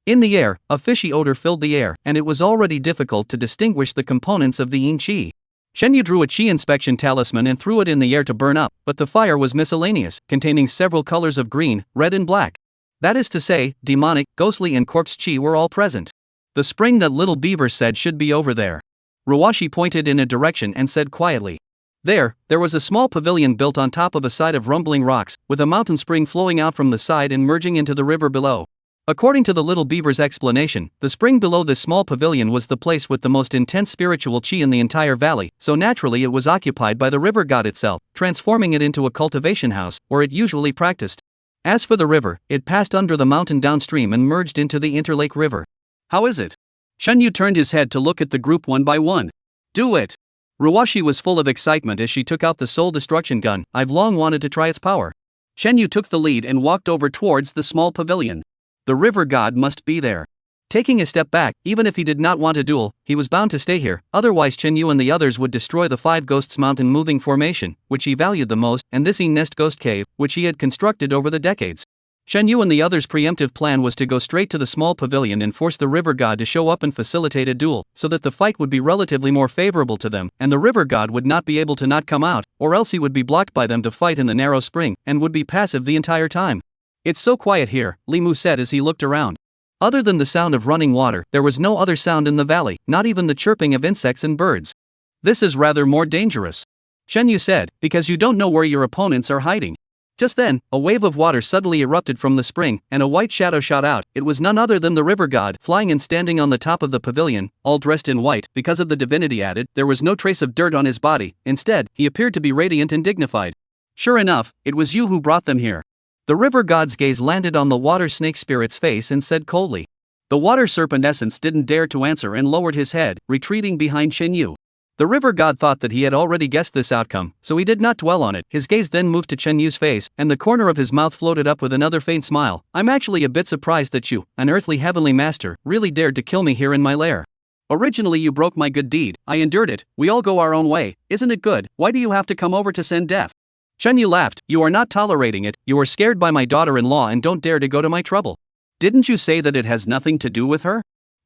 [SPEAKER 2] In the air, a fishy odor filled the air, and it was already difficult to distinguish the components of the in-chi. Chen Yu drew a chi inspection talisman and threw it in the air to burn up, but the fire was miscellaneous, containing several colors of green, red and black. That is to say, demonic, ghostly and corpse chi were all present. The spring that Little Beaver said should be over there. Ruwashi pointed in a direction and said quietly. There was a small pavilion built on top of a side of rumbling rocks, with a mountain spring flowing out from the side and merging into the river below. According to the Little Beaver's explanation, the spring below this small pavilion was the place with the most intense spiritual chi in the entire valley, so naturally it was occupied by the river god itself, transforming it into a cultivation house, where it usually practiced. As for the river, it passed under the mountain downstream and merged into the Interlake River. How is it? Chen Yu turned his head to look at the group one by one. Do it! Ruwashi was full of excitement as she took out the soul destruction gun. I've long wanted to try its power. Chen Yu took the lead and walked over towards the small pavilion. The river god must be there. Taking a step back, even if he did not want a duel, he was bound to stay here, otherwise Chen Yu and the others would destroy the Five Ghosts Mountain moving formation, which he valued the most, and this nest ghost cave, which he had constructed over the decades. Chen Yu and the others' preemptive plan was to go straight to the small pavilion and force the river god to show up and facilitate a duel, so that the fight would be relatively more favorable to them, and the river god would not be able to not come out, or else he would be blocked by them to fight in the narrow spring, and would be passive the entire time. It's so quiet here, Li Mu said as he looked around. Other than the sound of running water, there was no other sound in the valley, not even the chirping of insects and birds. This is rather more dangerous, Chen Yu said, because you don't know where your opponents are hiding. Just then, a wave of water suddenly erupted from the spring, and a white shadow shot out. It was none other than the river god, flying and standing on the top of the pavilion, all dressed in white. Because of the divinity added, there was no trace of dirt on his body. Instead, he appeared to be radiant and dignified. Sure enough, it was you who brought them here. The river god's gaze landed on the water snake spirit's face and said coldly. The water serpent essence didn't dare to answer and lowered his head, retreating behind Chen Yu. The river god thought that he had already guessed this outcome, so he did not dwell on it. His gaze then moved to Chen Yu's face, and the corner of his mouth floated up with another faint smile. I'm actually a bit surprised that you, an earthly heavenly master, really dared to kill me here in my lair. Originally you broke my good deed, I endured it, we all go our own way, isn't it good? Why do you have to come over to send death? Chen Yu laughed. You are not tolerating it, you are scared by my daughter-in-law and don't dare to go to my trouble. Didn't you say that it has nothing to do with her?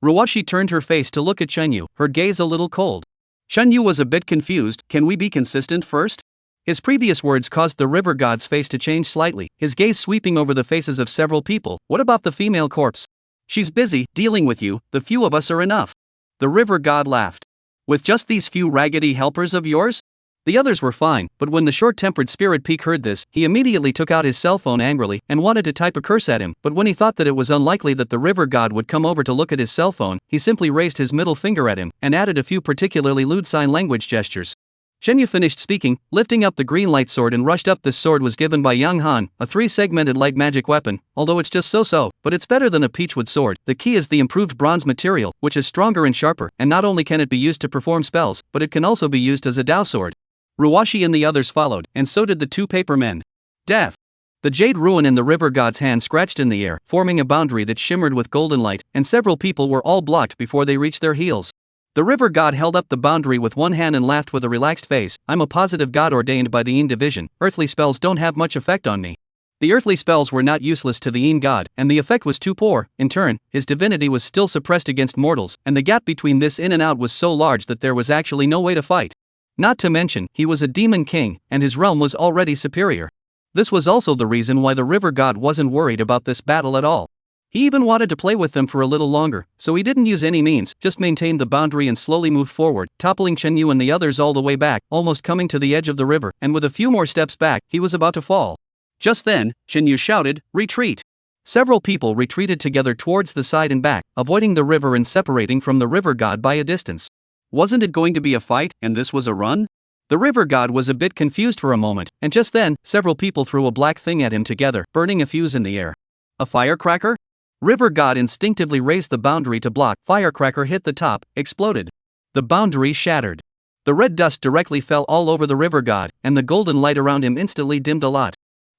[SPEAKER 2] Ruwashi turned her face to look at Chen Yu, her gaze a little cold. Chen Yu was a bit confused. Can we be consistent first? His previous words caused the river god's face to change slightly, his gaze sweeping over the faces of several people. What about the female corpse? She's busy dealing with you, the few of us are enough. The river god laughed. With just these few raggedy helpers of yours? The others were fine, but when the short-tempered spirit peak heard this, he immediately took out his cell phone angrily and wanted to type a curse at him, but when he thought that it was unlikely that the river god would come over to look at his cell phone, he simply raised his middle finger at him and added a few particularly lewd sign language gestures. Chen Yu finished speaking, lifting up the green light sword and rushed up. This sword was given by Yang Han, a 3-segmented light magic weapon, although it's just so-so, but it's better than a peachwood sword. The key is the improved bronze material, which is stronger and sharper, and not only can it be used to perform spells, but it can also be used as a Dao sword. Ruwashi and the others followed, and so did the 2 paper men. Death! The jade ruin in the river god's hand scratched in the air, forming a boundary that shimmered with golden light, and several people were all blocked before they reached their heels. The river god held up the boundary with one hand and laughed with a relaxed face. I'm a positive god ordained by the Yin division. Earthly spells don't have much effect on me. The earthly spells were not useless to the Yin god, and the effect was too poor. In turn, his divinity was still suppressed against mortals, and the gap between this in and out was so large that there was actually no way to fight. Not to mention, he was a demon king, and his realm was already superior. This was also the reason why the river god wasn't worried about this battle at all. He even wanted to play with them for a little longer, so he didn't use any means, just maintained the boundary and slowly moved forward, toppling Chen Yu and the others all the way back, almost coming to the edge of the river, and with a few more steps back, he was about to fall. Just then, Chen Yu shouted, "Retreat!" Several people retreated together towards the side and back, avoiding the river and separating from the river god by a distance. Wasn't it going to be a fight, and this was a run? The river god was a bit confused for a moment, and just then, several people threw a black thing at him together, burning a fuse in the air. A firecracker? River god instinctively raised the boundary to block. Firecracker hit the top, exploded. The boundary shattered. The red dust directly fell all over the river god, and the golden light around him instantly dimmed a lot.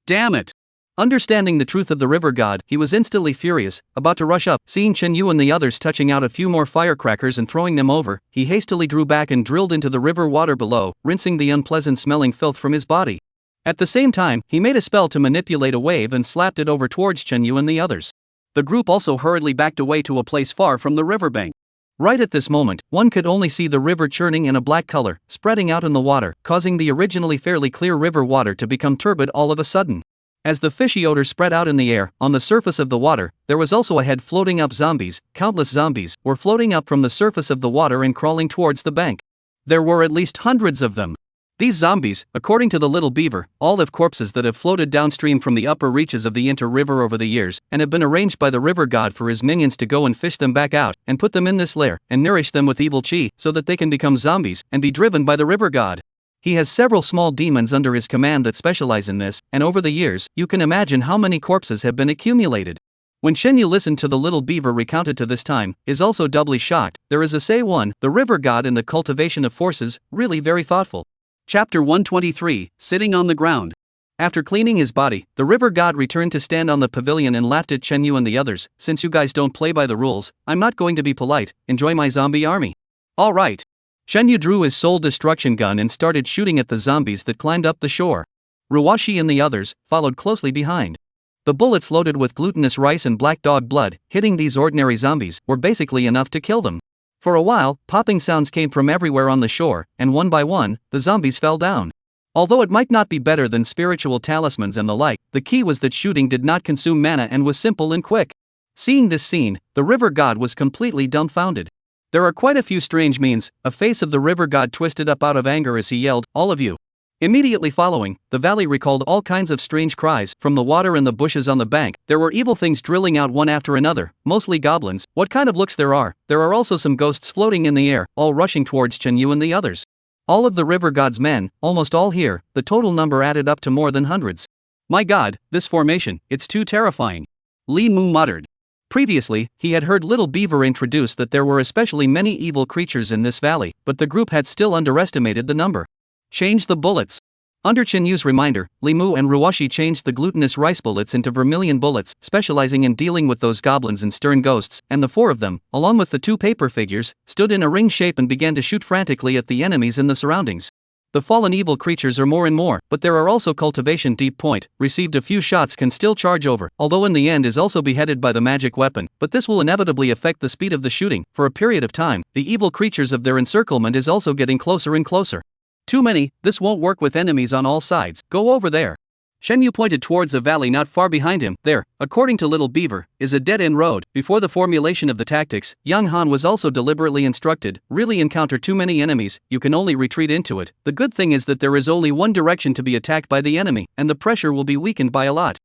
[SPEAKER 2] Damn it! Understanding the truth of the river god, he was instantly furious, about to rush up. Seeing Chen Yu and the others touching out a few more firecrackers and throwing them over, he hastily drew back and drilled into the river water below, rinsing the unpleasant-smelling filth from his body. At the same time, he made a spell to manipulate a wave and slapped it over towards Chen Yu and the others. The group also hurriedly backed away to a place far from the riverbank. Right at this moment, one could only see the river churning in a black color, spreading out in the water, causing the originally fairly clear river water to become turbid all of a sudden. As the fishy odor spread out in the air, on the surface of the water, there was also a head floating up. Zombies, countless zombies, were floating up from the surface of the water and crawling towards the bank. There were at least hundreds of them. These zombies, according to the little beaver, all live corpses that have floated downstream from the upper reaches of the Inter River over the years, and have been arranged by the river god for his minions to go and fish them back out, and put them in this lair, and nourish them with evil chi, so that they can become zombies, and be driven by the river god. He has several small demons under his command that specialize in this, and over the years, you can imagine how many corpses have been accumulated. When Chen Yu listened to the little beaver recounted to this time, is also doubly shocked. There is a say one, the river god in the cultivation of forces, really very thoughtful. Chapter 123, Sitting on the Ground. After cleaning his body, the river god returned to stand on the pavilion and laughed at Chen Yu and the others. Since you guys don't play by the rules, I'm not going to be polite. Enjoy my zombie army. Alright. Chen Yu drew his soul destruction gun and started shooting at the zombies that climbed up the shore. Ruwashi and the others followed closely behind. The bullets loaded with glutinous rice and black dog blood, hitting these ordinary zombies, were basically enough to kill them. For a while, popping sounds came from everywhere on the shore, and one by one, the zombies fell down. Although it might not be better than spiritual talismans and the like, the key was that shooting did not consume mana and was simple and quick. Seeing this scene, the river god was completely dumbfounded. There are quite a few strange means. A face of the river god twisted up out of anger as he yelled, "All of you! Immediately following, the valley recalled all kinds of strange cries from the water and the bushes on the bank. There were evil things drilling out one after another, mostly goblins. What kind of looks there are? There are also some ghosts floating in the air, all rushing towards Chenyu and the others. All of the river god's men, almost all here, the total number added up to more than hundreds. My god, this formation, it's too terrifying. Li Mu muttered. Previously, he had heard Little Beaver introduce that there were especially many evil creatures in this valley, but the group had still underestimated the number. Change the bullets. Under Chenyu's reminder, Li Mu and Ruwashi changed the glutinous rice bullets into vermilion bullets, specializing in dealing with those goblins and stern ghosts, and the four of them, along with the two paper figures, stood in a ring shape and began to shoot frantically at the enemies in the surroundings. The fallen evil creatures are more and more, but there are also cultivation deep point, received a few shots can still charge over, although in the end is also beheaded by the magic weapon, but this will inevitably affect the speed of the shooting. For a period of time, the evil creatures of their encirclement is also getting closer and closer. Too many, this won't work with enemies on all sides, go over there. Chenyu pointed towards a valley not far behind him. There, according to Little Beaver, is a dead-end road. Before the formulation of the tactics, Young Han was also deliberately instructed, really encounter too many enemies, you can only retreat into it. The good thing is that there is only one direction to be attacked by the enemy, and the pressure will be weakened by a lot.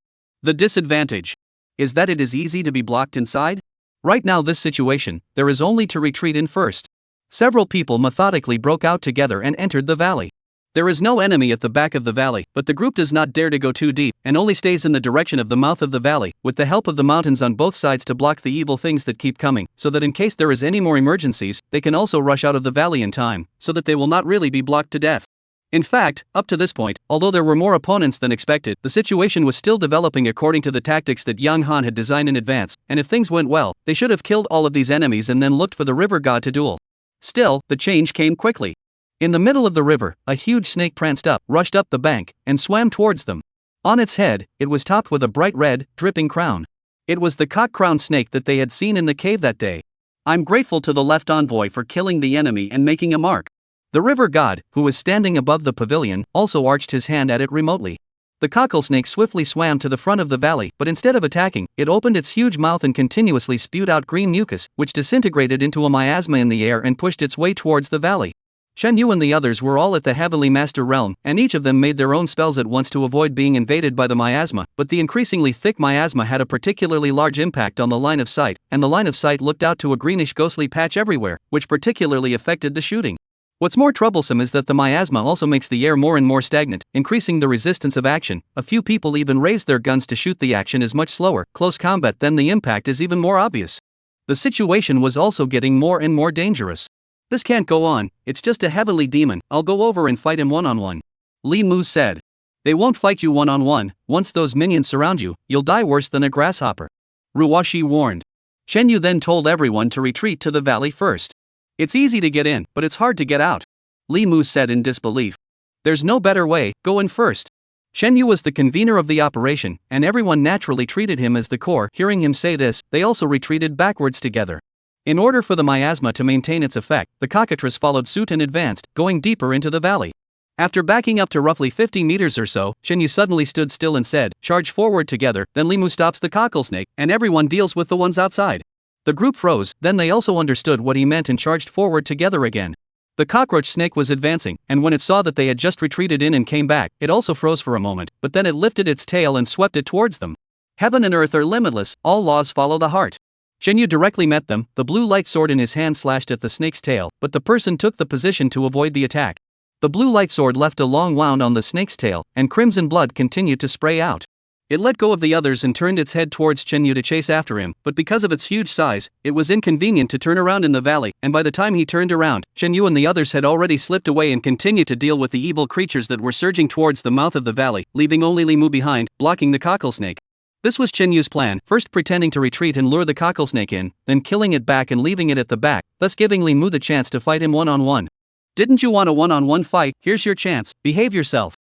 [SPEAKER 2] The disadvantage is that it is easy to be blocked inside. Right now this situation, there is only to retreat in first. Several people methodically broke out together and entered the valley. There is no enemy at the back of the valley, but the group does not dare to go too deep, and only stays in the direction of the mouth of the valley, with the help of the mountains on both sides to block the evil things that keep coming, so that in case there is any more emergencies, they can also rush out of the valley in time, so that they will not really be blocked to death. In fact, up to this point, although there were more opponents than expected, the situation was still developing according to the tactics that Young Han had designed in advance, and if things went well, they should have killed all of these enemies and then looked for the river god to duel. Still, the change came quickly. In the middle of the river, a huge snake pranced up, rushed up the bank, and swam towards them. On its head, it was topped with a bright red, dripping crown. It was the cock-crowned snake that they had seen in the cave that day. I'm grateful to the left envoy for killing the enemy and making a mark. The river god, who was standing above the pavilion, also arched his hand at it remotely. The cockle snake swiftly swam to the front of the valley, but instead of attacking, it opened its huge mouth and continuously spewed out green mucus, which disintegrated into a miasma in the air and pushed its way towards the valley. Chenyu and the others were all at the Heavenly Master realm, and each of them made their own spells at once to avoid being invaded by the miasma, but the increasingly thick miasma had a particularly large impact on the line of sight, and the line of sight looked out to a greenish ghostly patch everywhere, which particularly affected the shooting. What's more troublesome is that the miasma also makes the air more and more stagnant, increasing the resistance of action. A few people even raised their guns to shoot. The action is much slower, close combat, then the impact is even more obvious. The situation was also getting more and more dangerous. This can't go on, it's just a heavenly demon, I'll go over and fight him one-on-one. Li Mu said. They won't fight you one-on-one, once those minions surround you, you'll die worse than a grasshopper. Ruwashi warned. Chenyu then told everyone to retreat to the valley first. It's easy to get in, but it's hard to get out. Li Mu said in disbelief. There's no better way, go in first. Chenyu was the convener of the operation, and everyone naturally treated him as the core. Hearing him say this, they also retreated backwards together. In order for the miasma to maintain its effect, the cockatrice followed suit and advanced, going deeper into the valley. After backing up to roughly 50 meters or so, Chenyu suddenly stood still and said, charge forward together, then Li Mu stops the cocklesnake, and everyone deals with the ones outside. The group froze, then they also understood what he meant and charged forward together again. The cockroach snake was advancing, and when it saw that they had just retreated in and came back, it also froze for a moment, but then it lifted its tail and swept it towards them. Heaven and earth are limitless, all laws follow the heart. Chenyu directly met them, the blue light sword in his hand slashed at the snake's tail, but the person took the position to avoid the attack. The blue light sword left a long wound on the snake's tail, and crimson blood continued to spray out. It let go of the others and turned its head towards Chenyu to chase after him, but because of its huge size, it was inconvenient to turn around in the valley, and by the time he turned around, Chenyu and the others had already slipped away and continued to deal with the evil creatures that were surging towards the mouth of the valley, leaving only Li Mu behind, blocking the cocklesnake. This was Chenyu's plan, first pretending to retreat and lure the cocklesnake in, then killing it back and leaving it at the back, thus giving Li Mu the chance to fight him one-on-one. Didn't you want a one-on-one fight? Here's your chance, behave yourself.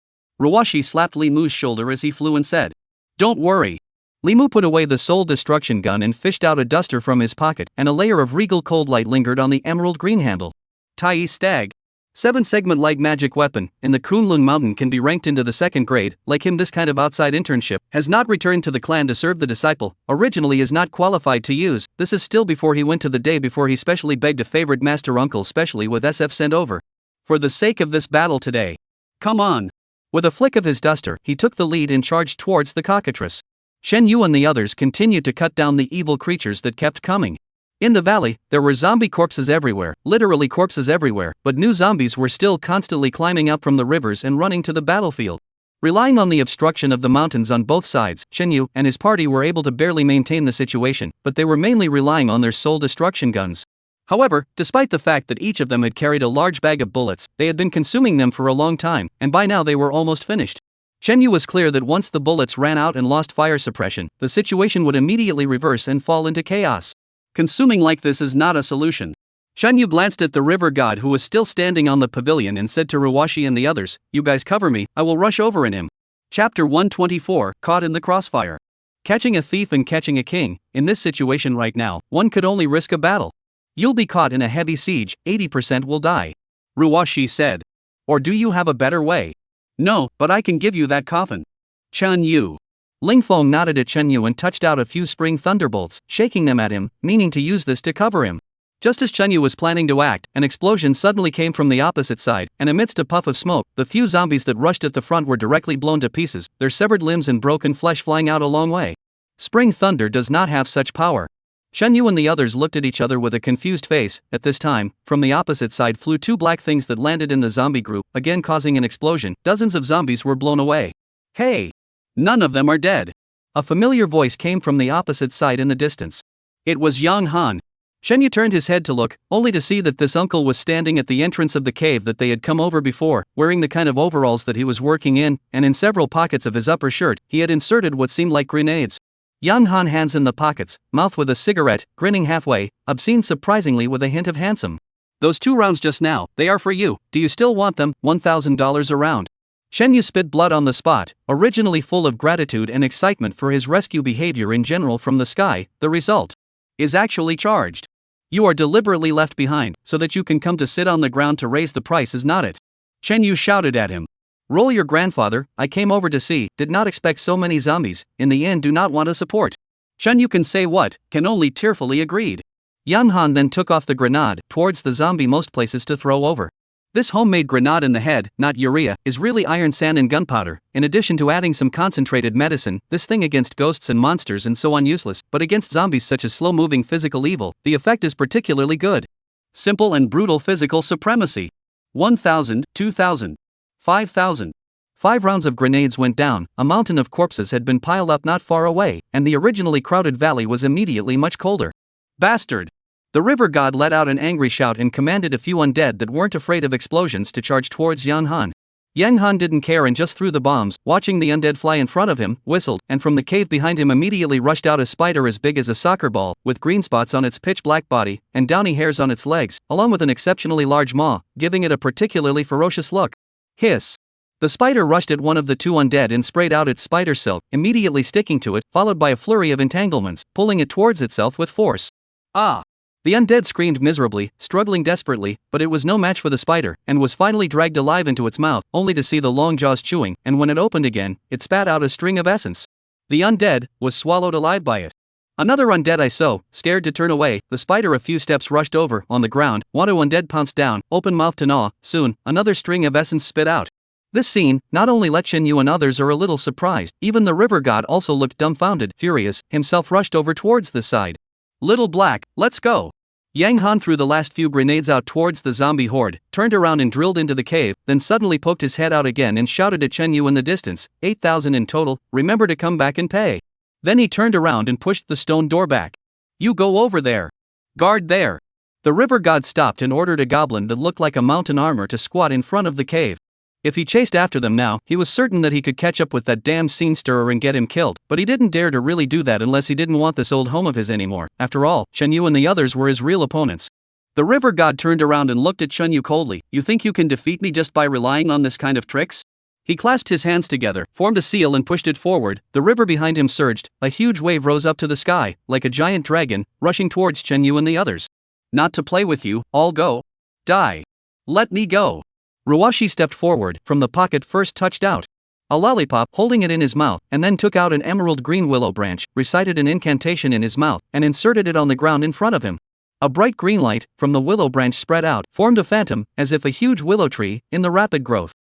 [SPEAKER 2] Ruwashi slapped Li Mu's shoulder as he flew and said. Don't worry. Li Mu put away the soul destruction gun and fished out a duster from his pocket, and a layer of regal cold light lingered on the emerald green handle. Tai Stag. 7-segment light magic weapon, in the Kunlun Mountain can be ranked into the 2nd grade, like him this kind of outside internship, has not returned to the clan to serve the disciple, originally is not qualified to use, this is still before he went to the day before he specially begged a favorite master uncle specially with SF sent over. For the sake of this battle today. Come on. With a flick of his duster, he took the lead and charged towards the cockatrice. Shen Yu and the others continued to cut down the evil creatures that kept coming. In the valley, there were zombie corpses everywhere, literally corpses everywhere, but new zombies were still constantly climbing up from the rivers and running to the battlefield. Relying on the obstruction of the mountains on both sides, Shen Yu and his party were able to barely maintain the situation, but they were mainly relying on their soul destruction guns. However, despite the fact that each of them had carried a large bag of bullets, they had been consuming them for a long time, and by now they were almost finished. Shen Yu was clear that once the bullets ran out and lost fire suppression, the situation would immediately reverse and fall into chaos. Consuming like this is not a solution. Shen Yu glanced at the river god who was still standing on the pavilion and said to Ruwashi and the others, "You guys cover me, I will rush over in him." Chapter 124, Caught in the Crossfire. Catching a thief and catching a king, in this situation right now, one could only risk a battle. You'll be caught in a heavy siege, 80% will die. Ruwashi said. Or do you have a better way? No, but I can give you that coffin. Chen Yu. Ling Feng nodded at Chen Yu and touched out a few spring thunderbolts, shaking them at him, meaning to use this to cover him. Just as Chen Yu was planning to act, an explosion suddenly came from the opposite side, and amidst a puff of smoke, the few zombies that rushed at the front were directly blown to pieces, their severed limbs and broken flesh flying out a long way. Spring thunder does not have such power. Chen Yu and the others looked at each other with a confused face. At this time, from the opposite side flew two black things that landed in the zombie group, again causing an explosion. Dozens of zombies were blown away. Hey! None of them are dead. A familiar voice came from the opposite side in the distance. It was Yang Han. Shen Yu turned his head to look, only to see that this uncle was standing at the entrance of the cave that they had come over before, wearing the kind of overalls that he was working in, and in several pockets of his upper shirt, he had inserted what seemed like grenades. Yang Han, hands in the pockets, mouth with a cigarette, grinning halfway, obscene surprisingly with a hint of handsome. Those 2 rounds just now, they are for you. Do you still want them? $1,000 a round. Shen Yu spit blood on the spot, originally full of gratitude and excitement for his rescue behavior in general from the sky. The result is actually charged. You are deliberately left behind, so that you can come to sit on the ground to raise the price, is not it? Chen Yu shouted at him. Roll your grandfather, I came over to see, did not expect so many zombies, in the end do not want to support. Chen Yu can say what, can only tearfully agreed. Yang Han then took off the grenade, towards the zombie most places to throw over. This homemade grenade in the head, not urea, is really iron sand and gunpowder. In addition to adding some concentrated medicine, this thing against ghosts and monsters and so on useless, but against zombies such as slow-moving physical evil, the effect is particularly good. Simple and brutal physical supremacy. 1,000, 2,000, 5,000. 5 rounds of grenades went down, a mountain of corpses had been piled up not far away, and the originally crowded valley was immediately much colder. Bastard! The river god let out an angry shout and commanded a few undead that weren't afraid of explosions to charge towards Yang Han. Yang Han didn't care and just threw the bombs, watching the undead fly in front of him, whistled, and from the cave behind him immediately rushed out a spider as big as a soccer ball, with green spots on its pitch-black body, and downy hairs on its legs, along with an exceptionally large maw, giving it a particularly ferocious look. Hiss! The spider rushed at one of the 2 undead and sprayed out its spider silk, immediately sticking to it, followed by a flurry of entanglements, pulling it towards itself with force. Ah! The undead screamed miserably, struggling desperately, but it was no match for the spider, and was finally dragged alive into its mouth, only to see the long jaws chewing, and when it opened again, it spat out a string of essence. The undead was swallowed alive by it. Another undead I saw, scared to turn away, the spider a few steps rushed over, on the ground, Wado undead pounced down, open mouth to gnaw, soon, another string of essence spit out. This scene not only let Shen Yu and others are a little surprised, even the river god also looked dumbfounded, furious, himself rushed over towards the side. Little Black, let's go! Yang Han threw the last few grenades out towards the zombie horde, turned around and drilled into the cave, then suddenly poked his head out again and shouted at Chen Yu in the distance, 8,000 in total, remember to come back and pay. Then he turned around and pushed the stone door back. You go over there. Guard there. The river god stopped and ordered a goblin that looked like a mountain armor to squat in front of the cave. If he chased after them now, he was certain that he could catch up with that damn scene stirrer and get him killed, but he didn't dare to really do that unless he didn't want this old home of his anymore. After all, Chen Yu and the others were his real opponents. The river god turned around and looked at Chen Yu coldly. You think you can defeat me just by relying on this kind of tricks? He clasped his hands together, formed a seal and pushed it forward. The river behind him surged, a huge wave rose up to the sky, like a giant dragon, rushing towards Chen Yu and the others. Not to play with you, all go. Die. Let me go. Ruwashi stepped forward, from the pocket first touched out a lollipop, holding it in his mouth, and then took out an emerald green willow branch, recited an incantation in his mouth, and inserted it on the ground in front of him. A bright green light, from the willow branch spread out, formed a phantom, as if a huge willow tree, in the rapid growth.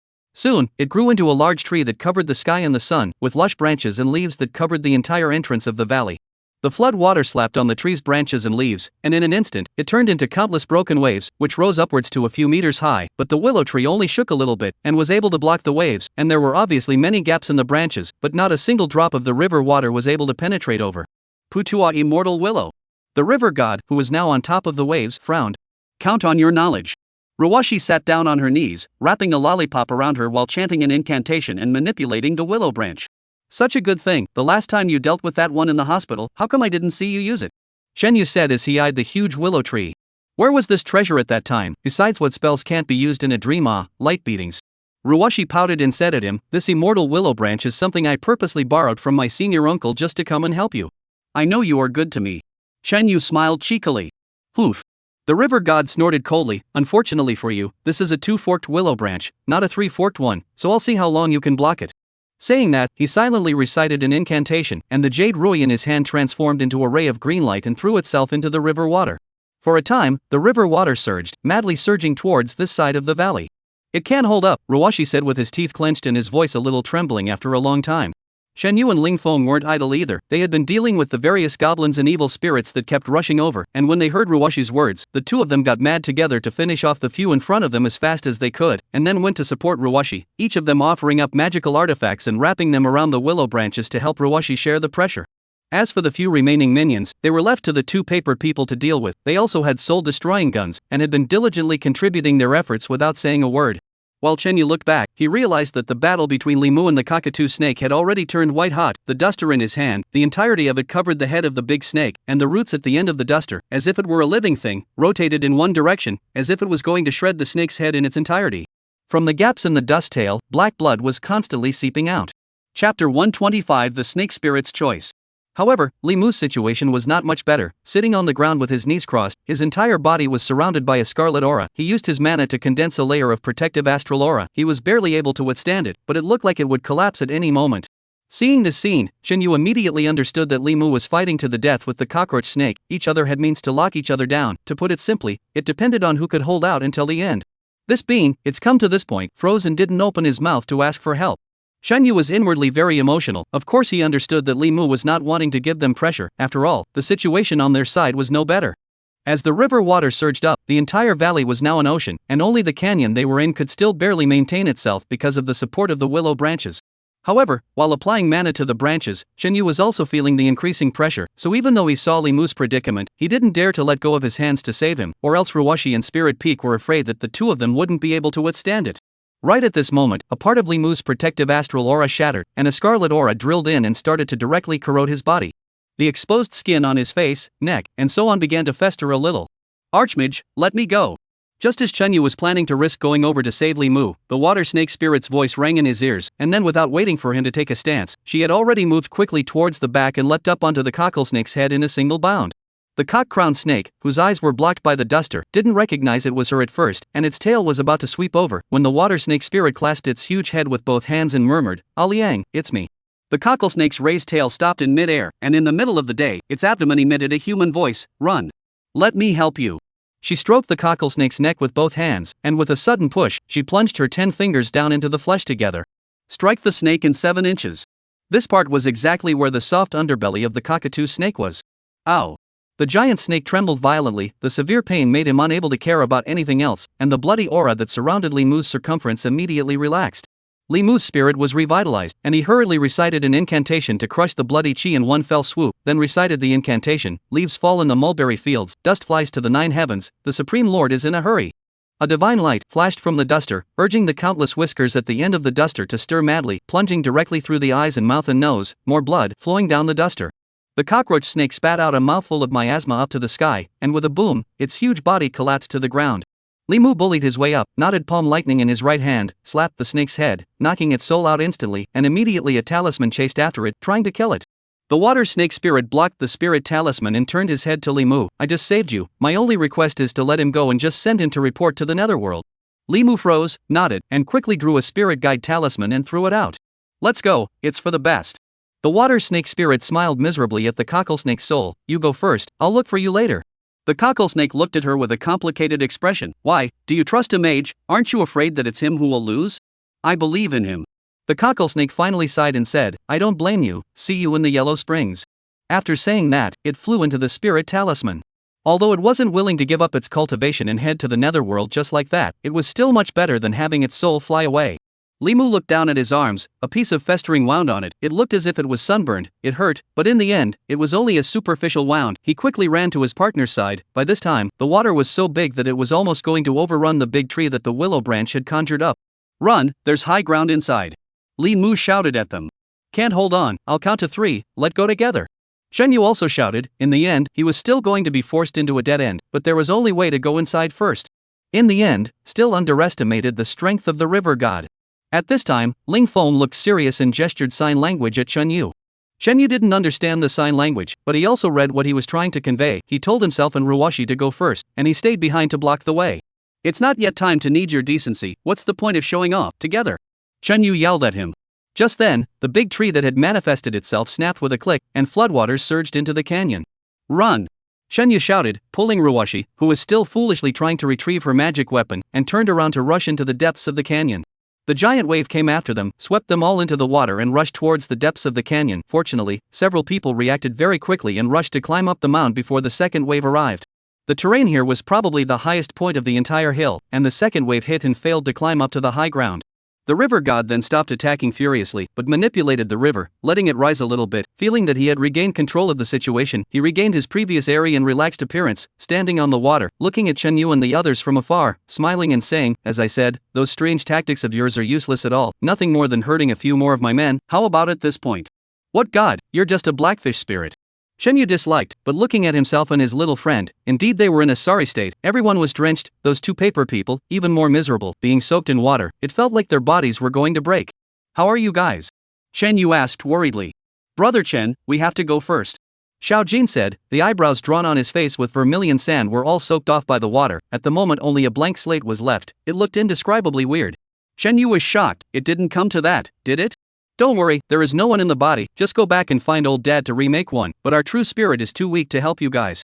[SPEAKER 2] Soon, it grew into a large tree that covered the sky and the sun, with lush branches and leaves that covered the entire entrance of the valley. The flood water slapped on the tree's branches and leaves, and in an instant, it turned into countless broken waves, which rose upwards to a few meters high, but the willow tree only shook a little bit, and was able to block the waves, and there were obviously many gaps in the branches, but not a single drop of the river water was able to penetrate over. Putua immortal willow. The river god, who was now on top of the waves, frowned. Count on your knowledge. Ruwashi sat down on her knees, wrapping a lollipop around her while chanting an incantation and manipulating the willow branch. Such a good thing, the last time you dealt with that one in the hospital, how come I didn't see you use it? Shenyu said as he eyed the huge willow tree. Where was this treasure at that time, besides what spells can't be used in a dream? Light beatings. Ruwashi pouted and said at him, this immortal willow branch is something I purposely borrowed from my senior uncle just to come and help you. I know you are good to me. Shenyu smiled cheekily. Oof. The river god snorted coldly, unfortunately for you, this is a two-forked willow branch, not a three-forked one, so I'll see how long you can block it. Saying that, he silently recited an incantation, and the jade rui in his hand transformed into a ray of green light and threw itself into the river water. For a time, the river water surged, madly surging towards this side of the valley. It can't hold up, Ruwashi said with his teeth clenched and his voice a little trembling after a long time. Shenyu and Lingfeng weren't idle either, they had been dealing with the various goblins and evil spirits that kept rushing over, and when they heard Ruwashi's words, the two of them got mad together to finish off the few in front of them as fast as they could, and then went to support Ruwashi, each of them offering up magical artifacts and wrapping them around the willow branches to help Ruwashi share the pressure. As for the few remaining minions, they were left to the two paper people to deal with. They also had soul-destroying guns, and had been diligently contributing their efforts without saying a word. While Chenyu looked back, he realized that the battle between Limu and the cockatoo snake had already turned white hot. The duster in his hand, the entirety of it covered the head of the big snake, and the roots at the end of the duster, as if it were a living thing, rotated in one direction, as if it was going to shred the snake's head in its entirety. From the gaps in the dust tail, black blood was constantly seeping out. Chapter 125 The Snake Spirit's Choice. However, Limu's situation was not much better. Sitting on the ground with his knees crossed, his entire body was surrounded by a scarlet aura. He used his mana to condense a layer of protective astral aura. He was barely able to withstand it, but it looked like it would collapse at any moment. Seeing this scene, Shenyu immediately understood that Limu was fighting to the death with the cockroach snake. Each other had means to lock each other down. To put it simply, it depended on who could hold out until the end. This being, it's come to this point, froze and didn't open his mouth to ask for help. Shenyu was inwardly very emotional. Of course he understood that Limu was not wanting to give them pressure. After all, the situation on their side was no better. As the river water surged up, the entire valley was now an ocean, and only the canyon they were in could still barely maintain itself because of the support of the willow branches. However, while applying mana to the branches, Shenyu was also feeling the increasing pressure, so even though he saw Limu's predicament, he didn't dare to let go of his hands to save him, or else Ruwashi and Spirit Peak were afraid that the two of them wouldn't be able to withstand it. Right at this moment, a part of Limu's protective astral aura shattered, and a scarlet aura drilled in and started to directly corrode his body. The exposed skin on his face, neck, and so on began to fester a little. Archmage, let me go. Just as Chenyu was planning to risk going over to save Limu, the water snake spirit's voice rang in his ears, and then without waiting for him to take a stance, she had already moved quickly towards the back and leapt up onto the cocklesnake's head in a single bound. The cock-crowned snake, whose eyes were blocked by the duster, didn't recognize it was her at first, and its tail was about to sweep over, when the water snake spirit clasped its huge head with both hands and murmured, "Ah Liang, it's me." The cocklesnake's raised tail stopped in mid-air, and in the middle of the day, its abdomen emitted a human voice, "Run. Let me help you." She stroked the cocklesnake's neck with both hands, and with a sudden push, she plunged her 10 fingers down into the flesh together. Strike the snake in 7 inches. This part was exactly where the soft underbelly of the cockatoo snake was. Ow! The giant snake trembled violently, the severe pain made him unable to care about anything else, and the bloody aura that surrounded Limu's circumference immediately relaxed. Limu's spirit was revitalized, and he hurriedly recited an incantation to crush the bloody chi in one fell swoop, then recited the incantation, "Leaves fall in the mulberry fields, dust flies to the 9 heavens, the Supreme Lord is in a hurry." A divine light flashed from the duster, urging the countless whiskers at the end of the duster to stir madly, plunging directly through the eyes and mouth and nose, more blood flowing down the duster. The cockroach snake spat out a mouthful of miasma up to the sky, and with a boom, its huge body collapsed to the ground. Limu bullied his way up, knotted palm lightning in his right hand, slapped the snake's head, knocking its soul out instantly, and immediately a talisman chased after it, trying to kill it. The water snake spirit blocked the spirit talisman and turned his head to Limu. "I just saved you, my only request is to let him go and just send him to report to the netherworld." Limu froze, nodded, and quickly drew a spirit guide talisman and threw it out. "Let's go, it's for the best." The water snake spirit smiled miserably at the cocklesnake's soul. "You go first, I'll look for you later." The cocklesnake looked at her with a complicated expression. "Why, do you trust a mage? Aren't you afraid that it's him who will lose?" I believe in him. The cocklesnake finally sighed and said, I don't blame you, see you in the Yellow Springs. After saying that, it flew into the spirit talisman. Although it wasn't willing to give up its cultivation and head to the netherworld just like that, it was still much better than having its soul fly away. Limu looked down at his arms, a piece of festering wound on it. It looked as if it was sunburned, it hurt, but in the end, it was only a superficial wound. He quickly ran to his partner's side. By this time, the water was so big that it was almost going to overrun the big tree that the willow branch had conjured up. Run, there's high ground inside. Limu shouted at them. Can't hold on, I'll count to 3, let go together. Shenyu also shouted. In the end, he was still going to be forced into a dead end, but there was only way to go inside first. In the end, still underestimated the strength of the river god. At this time, Ling Feng looked serious and gestured sign language at Shenyu. Shenyu didn't understand the sign language, but he also read what he was trying to convey. He told himself and Ruwashi to go first, and he stayed behind to block the way. It's not yet time to need your decency, what's the point of showing off together? Shenyu yelled at him. Just then, the big tree that had manifested itself snapped with a click, and floodwaters surged into the canyon. Run! Shenyu shouted, pulling Ruwashi, who was still foolishly trying to retrieve her magic weapon, and turned around to rush into the depths of the canyon. The giant wave came after them, swept them all into the water and rushed towards the depths of the canyon. Fortunately, several people reacted very quickly and rushed to climb up the mound before the second wave arrived. The terrain here was probably the highest point of the entire hill, and the second wave hit and failed to climb up to the high ground. The river god then stopped attacking furiously, but manipulated the river, letting it rise a little bit. Feeling that he had regained control of the situation, he regained his previous airy and relaxed appearance, standing on the water, looking at Shenyu and the others from afar, smiling and saying, as I said, those strange tactics of yours are useless at all, nothing more than hurting a few more of my men. How about at this point? What god, you're just a blackfish spirit. Shenyu disliked, but looking at himself and his little friend, indeed they were in a sorry state. Everyone was drenched, those two paper people, even more miserable, being soaked in water. It felt like their bodies were going to break. How are you guys? Shenyu asked worriedly. Brother Chen, we have to go first. Xiao Jin said, the eyebrows drawn on his face with vermilion sand were all soaked off by the water. At the moment only a blank slate was left. It looked indescribably weird. Shenyu was shocked. It didn't come to that, did it? Don't worry, there is no one in the body, just go back and find old dad to remake one, but our true spirit is too weak to help you guys.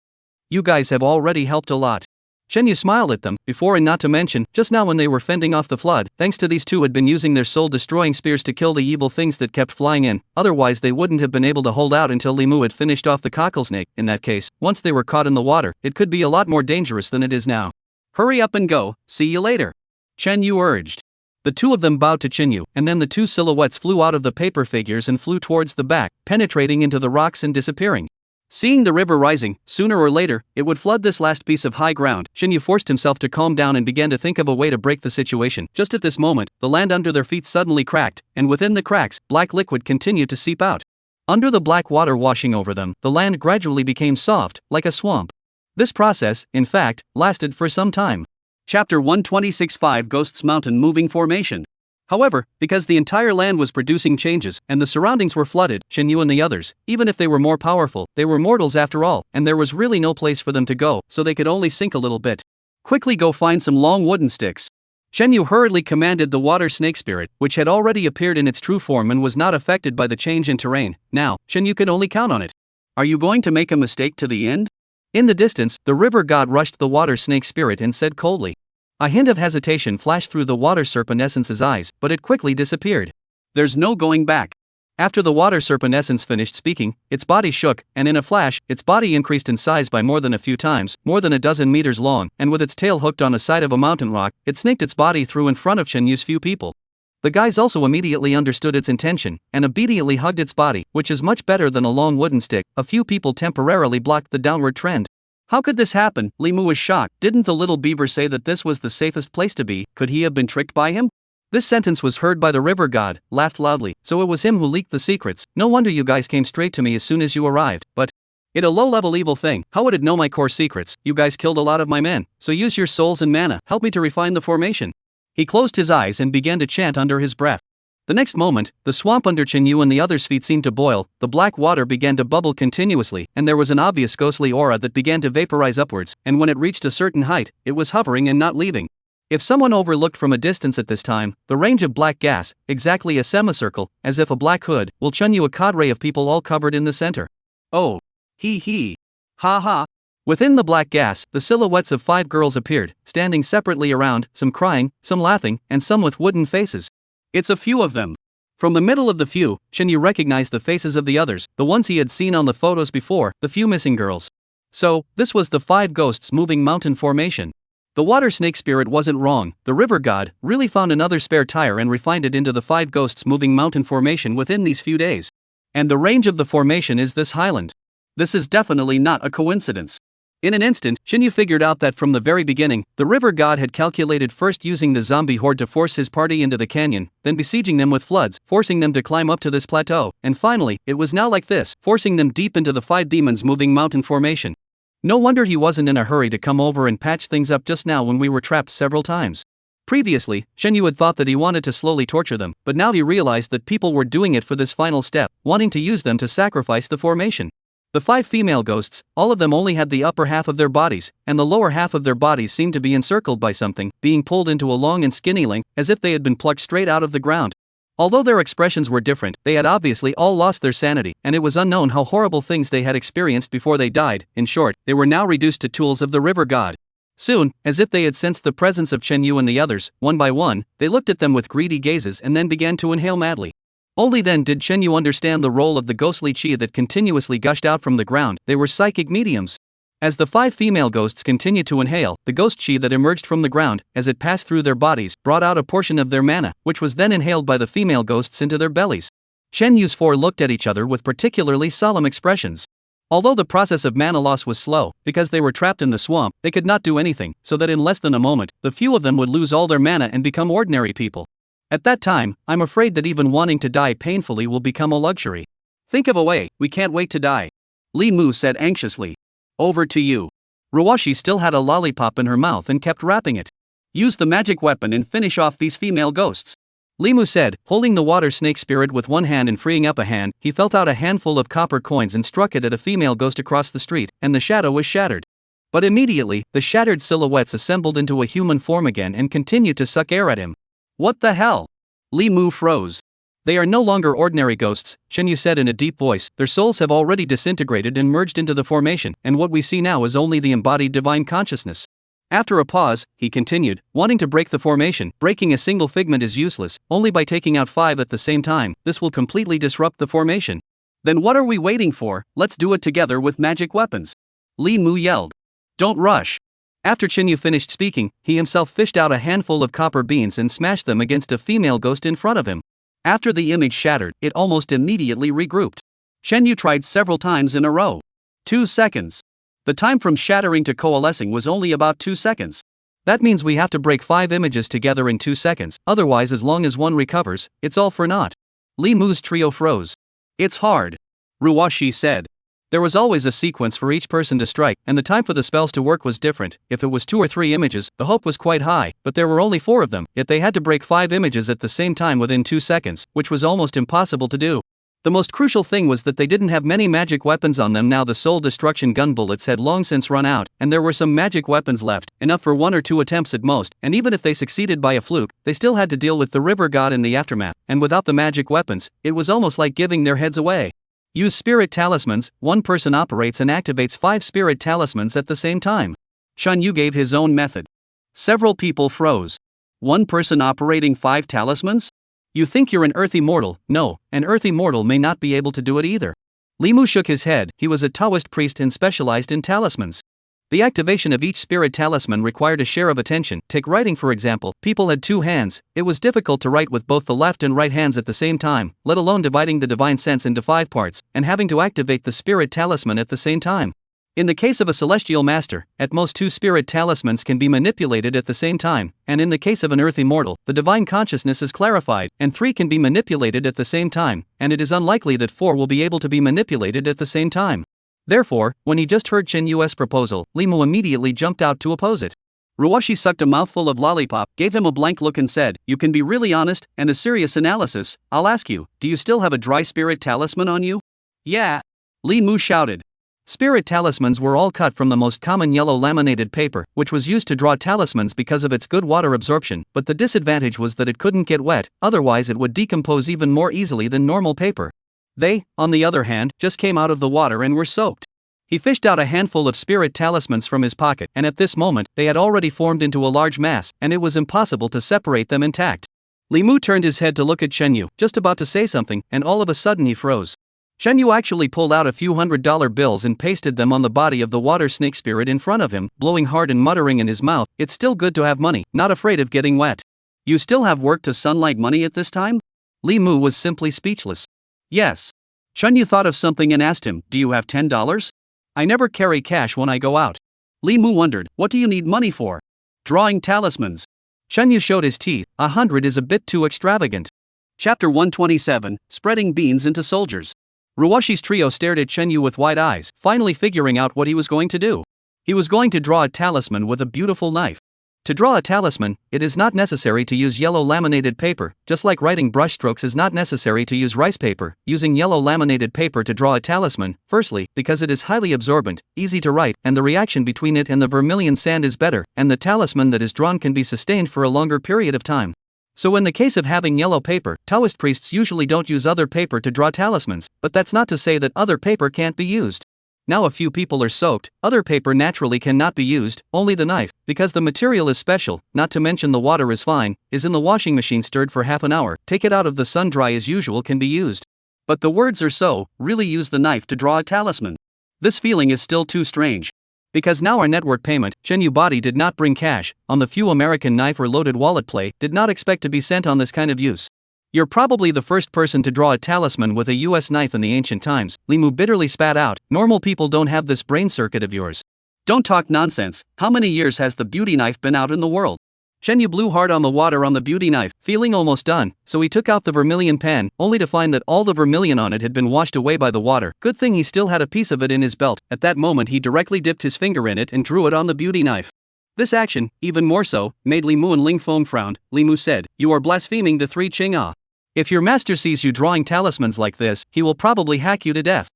[SPEAKER 2] You guys have already helped a lot. Shenyu smiled at them, before and not to mention, just now when they were fending off the flood, thanks to these two had been using their soul-destroying spears to kill the evil things that kept flying in, otherwise they wouldn't have been able to hold out until Limu had finished off the cocklesnake. In that case, once they were caught in the water, it could be a lot more dangerous than it is now. Hurry up and go, see you later. Shenyu urged. The two of them bowed to Shenyu, and then the two silhouettes flew out of the paper figures and flew towards the back, penetrating into the rocks and disappearing. Seeing the river rising, sooner or later, it would flood this last piece of high ground. Shenyu forced himself to calm down and began to think of a way to break the situation. Just at this moment, the land under their feet suddenly cracked, and within the cracks, black liquid continued to seep out. Under the black water washing over them, the land gradually became soft, like a swamp. This process, in fact, lasted for some time. Chapter 126-5 Ghosts Mountain Moving Formation. However, because the entire land was producing changes, and the surroundings were flooded, Shenyu and the others, even if they were more powerful, they were mortals after all, and there was really no place for them to go, so they could only sink a little bit. Quickly go find some long wooden sticks. Shenyu hurriedly commanded the water snake spirit, which had already appeared in its true form and was not affected by the change in terrain. Now, Shenyu could only count on it. Are you going to make a mistake to the end? In the distance, the river god rushed the water snake spirit and said coldly. A hint of hesitation flashed through the water serpent essence's eyes, but it quickly disappeared. There's no going back. After the water serpent essence finished speaking, its body shook, and in a flash, its body increased in size by more than a few times, more than a dozen meters long, and with its tail hooked on the side of a mountain rock, it snaked its body through in front of Shenyu's few people. The guys also immediately understood its intention, and obediently hugged its body, which is much better than a long wooden stick. A few people temporarily blocked the downward trend. How could this happen? Limu was shocked. Didn't the little beaver say that this was the safest place to be? Could he have been tricked by him? This sentence was heard by the river god, laughed loudly, so it was him who leaked the secrets. No wonder you guys came straight to me as soon as you arrived, but it a low-level evil thing. How would it know my core secrets? You guys killed a lot of my men, so use your souls and mana, help me to refine the formation. He closed his eyes and began to chant under his breath. The next moment, the swamp under Shenyu and the others' feet seemed to boil, the black water began to bubble continuously, and there was an obvious ghostly aura that began to vaporize upwards, and when it reached a certain height, it was hovering and not leaving. If someone overlooked from a distance at this time, the range of black gas, exactly a semicircle, as if a black hood, will Shenyu a cadre of people all covered in the center. Oh. He. Ha ha. Within the black gas, the silhouettes of 5 girls appeared, standing separately around, some crying, some laughing, and some with wooden faces. It's a few of them. From the middle of the few, Shenyu recognized the faces of the others, the ones he had seen on the photos before, the few missing girls. So, this was the 5 ghosts moving mountain formation. The water snake spirit wasn't wrong, the river god really found another spare tire and refined it into the 5 ghosts moving mountain formation within these few days. And the range of the formation is this highland. This is definitely not a coincidence. In an instant, Shenyu figured out that from the very beginning, the river god had calculated first using the zombie horde to force his party into the canyon, then besieging them with floods, forcing them to climb up to this plateau, and finally, it was now like this, forcing them deep into the 5 demons moving mountain formation. No wonder he wasn't in a hurry to come over and patch things up just now when we were trapped several times. Previously, Shenyu had thought that he wanted to slowly torture them, but now he realized that people were doing it for this final step, wanting to use them to sacrifice the formation. The 5 female ghosts, all of them only had the upper half of their bodies, and the lower half of their bodies seemed to be encircled by something, being pulled into a long and skinny length, as if they had been plucked straight out of the ground. Although their expressions were different, they had obviously all lost their sanity, and it was unknown how horrible things they had experienced before they died. In short, they were now reduced to tools of the river god. Soon, as if they had sensed the presence of Shenyu and the others, one by one, they looked at them with greedy gazes and then began to inhale madly. Only then did Shenyu understand the role of the ghostly chi that continuously gushed out from the ground. They were psychic mediums. As the 5 female ghosts continued to inhale, the ghost chi that emerged from the ground, as it passed through their bodies, brought out a portion of their mana, which was then inhaled by the female ghosts into their bellies. Shenyu's 4 looked at each other with particularly solemn expressions. Although the process of mana loss was slow, because they were trapped in the swamp, they could not do anything, so that in less than a moment, the few of them would lose all their mana and become ordinary people. At that time, I'm afraid that even wanting to die painfully will become a luxury. Think of a way, we can't wait to die. Li Mu said anxiously. Over to you. Ruwashi still had a lollipop in her mouth and kept wrapping it. Use the magic weapon and finish off these female ghosts. Li Mu said, holding the water snake spirit with one hand and freeing up a hand, he felt out a handful of copper coins and struck it at a female ghost across the street, and the shadow was shattered. But immediately, the shattered silhouettes assembled into a human form again and continued to suck air at him. What the hell? Li Mu froze. They are no longer ordinary ghosts, Shenyu said in a deep voice. Their souls have already disintegrated and merged into the formation, and what we see now is only the embodied divine consciousness. After a pause, he continued, wanting to break the formation. Breaking a single figment is useless, only by taking out 5 at the same time, this will completely disrupt the formation. Then what are we waiting for? Let's do it together with magic weapons. Li Mu yelled. Don't rush. After Shenyu finished speaking, he himself fished out a handful of copper beans and smashed them against a female ghost in front of him. After the image shattered, it almost immediately regrouped. Shenyu tried several times in a row. 2 seconds. The time from shattering to coalescing was only about 2 seconds. That means we have to break 5 images together in 2 seconds, otherwise as long as one recovers, it's all for naught. Li Mu's trio froze. It's hard. Ruwashi said. There was always a sequence for each person to strike, and the time for the spells to work was different. If it was 2 or 3 images, the hope was quite high, but there were only 4 of them, yet they had to break 5 images at the same time within 2 seconds, which was almost impossible to do. The most crucial thing was that they didn't have many magic weapons on them now. The soul destruction gun bullets had long since run out, and there were some magic weapons left, enough for 1 or 2 attempts at most, and even if they succeeded by a fluke, they still had to deal with the river god in the aftermath, and without the magic weapons, it was almost like giving their heads away. Use spirit talismans. 1 person operates and activates 5 spirit talismans at the same time. Shenyu gave his own method. Several people froze. 1 person operating 5 talismans? You think you're an earthy mortal? No, an earthy mortal may not be able to do it either. Li Mu shook his head. He was a Taoist priest and specialized in talismans. The activation of each spirit talisman required a share of attention. Take writing for example. People had 2 hands. It was difficult to write with both the left and right hands at the same time, let alone dividing the divine sense into 5 parts, and having to activate the spirit talisman at the same time. In the case of a celestial master, at most 2 spirit talismans can be manipulated at the same time, and in the case of an earthy mortal, the divine consciousness is clarified, and 3 can be manipulated at the same time, and it is unlikely that 4 will be able to be manipulated at the same time. Therefore, when he just heard Shenyu's proposal, Li Mu immediately jumped out to oppose it. Ruwashi sucked a mouthful of lollipop, gave him a blank look and said, "You can be really honest, and a serious analysis. I'll ask you, do you still have a dry spirit talisman on you?" "Yeah." Li Mu shouted. Spirit talismans were all cut from the most common yellow laminated paper, which was used to draw talismans because of its good water absorption, but the disadvantage was that it couldn't get wet, otherwise it would decompose even more easily than normal paper. They, on the other hand, just came out of the water and were soaked. He fished out a handful of spirit talismans from his pocket, and at this moment, they had already formed into a large mass, and it was impossible to separate them intact. Li Mu turned his head to look at Chen Yu, just about to say something, and all of a sudden he froze. Chen Yu actually pulled out a few $100 bills and pasted them on the body of the water snake spirit in front of him, blowing hard and muttering in his mouth, "It's still good to have money, not afraid of getting wet." "You still have work to sunlight money at this time?" Li Mu was simply speechless. "Yes." Chen Yu thought of something and asked him, "Do you have $10? I never carry cash when I go out." Li Mu wondered, "What do you need money for?" "Drawing talismans." Chen Yu showed his teeth. 100 is a bit too extravagant. Chapter 127, Spreading Beans into Soldiers. Ruwashi's trio stared at Chen Yu with wide eyes, finally figuring out what he was going to do. He was going to draw a talisman with a beautiful knife. To draw a talisman, it is not necessary to use yellow laminated paper, just like writing brushstrokes is not necessary to use rice paper. Using yellow laminated paper to draw a talisman, firstly, because it is highly absorbent, easy to write, and the reaction between it and the vermilion sand is better, and the talisman that is drawn can be sustained for a longer period of time. So in the case of having yellow paper, Taoist priests usually don't use other paper to draw talismans, but that's not to say that other paper can't be used. Now a few people are soaked, other paper naturally cannot be used, only the knife, because the material is special, not to mention the water is fine, is in the washing machine stirred for half an hour, take it out of the sun dry as usual can be used. But the words are so, really use the knife to draw a talisman. This feeling is still too strange. Because now our network payment, Chen Yu body did not bring cash, on the few American knife or loaded wallet play, did not expect to be sent on this kind of use. You're probably the first person to draw a talisman with a US knife in the ancient times, Li Mu bitterly spat out. Normal people don't have this brain circuit of yours. Don't talk nonsense. How many years has the beauty knife been out in the world? Chen Yu blew hard on the water on the beauty knife, feeling almost done, so he took out the vermilion pan, only to find that all the vermilion on it had been washed away by the water. Good thing he still had a piece of it in his belt. At that moment he directly dipped his finger in it and drew it on the beauty knife. This action, even more so, made Li Mu and Ling Feng frown. Li Mu said, "You are blaspheming the three Qing'e. If your master sees you drawing talismans like this, he will probably hack you to death."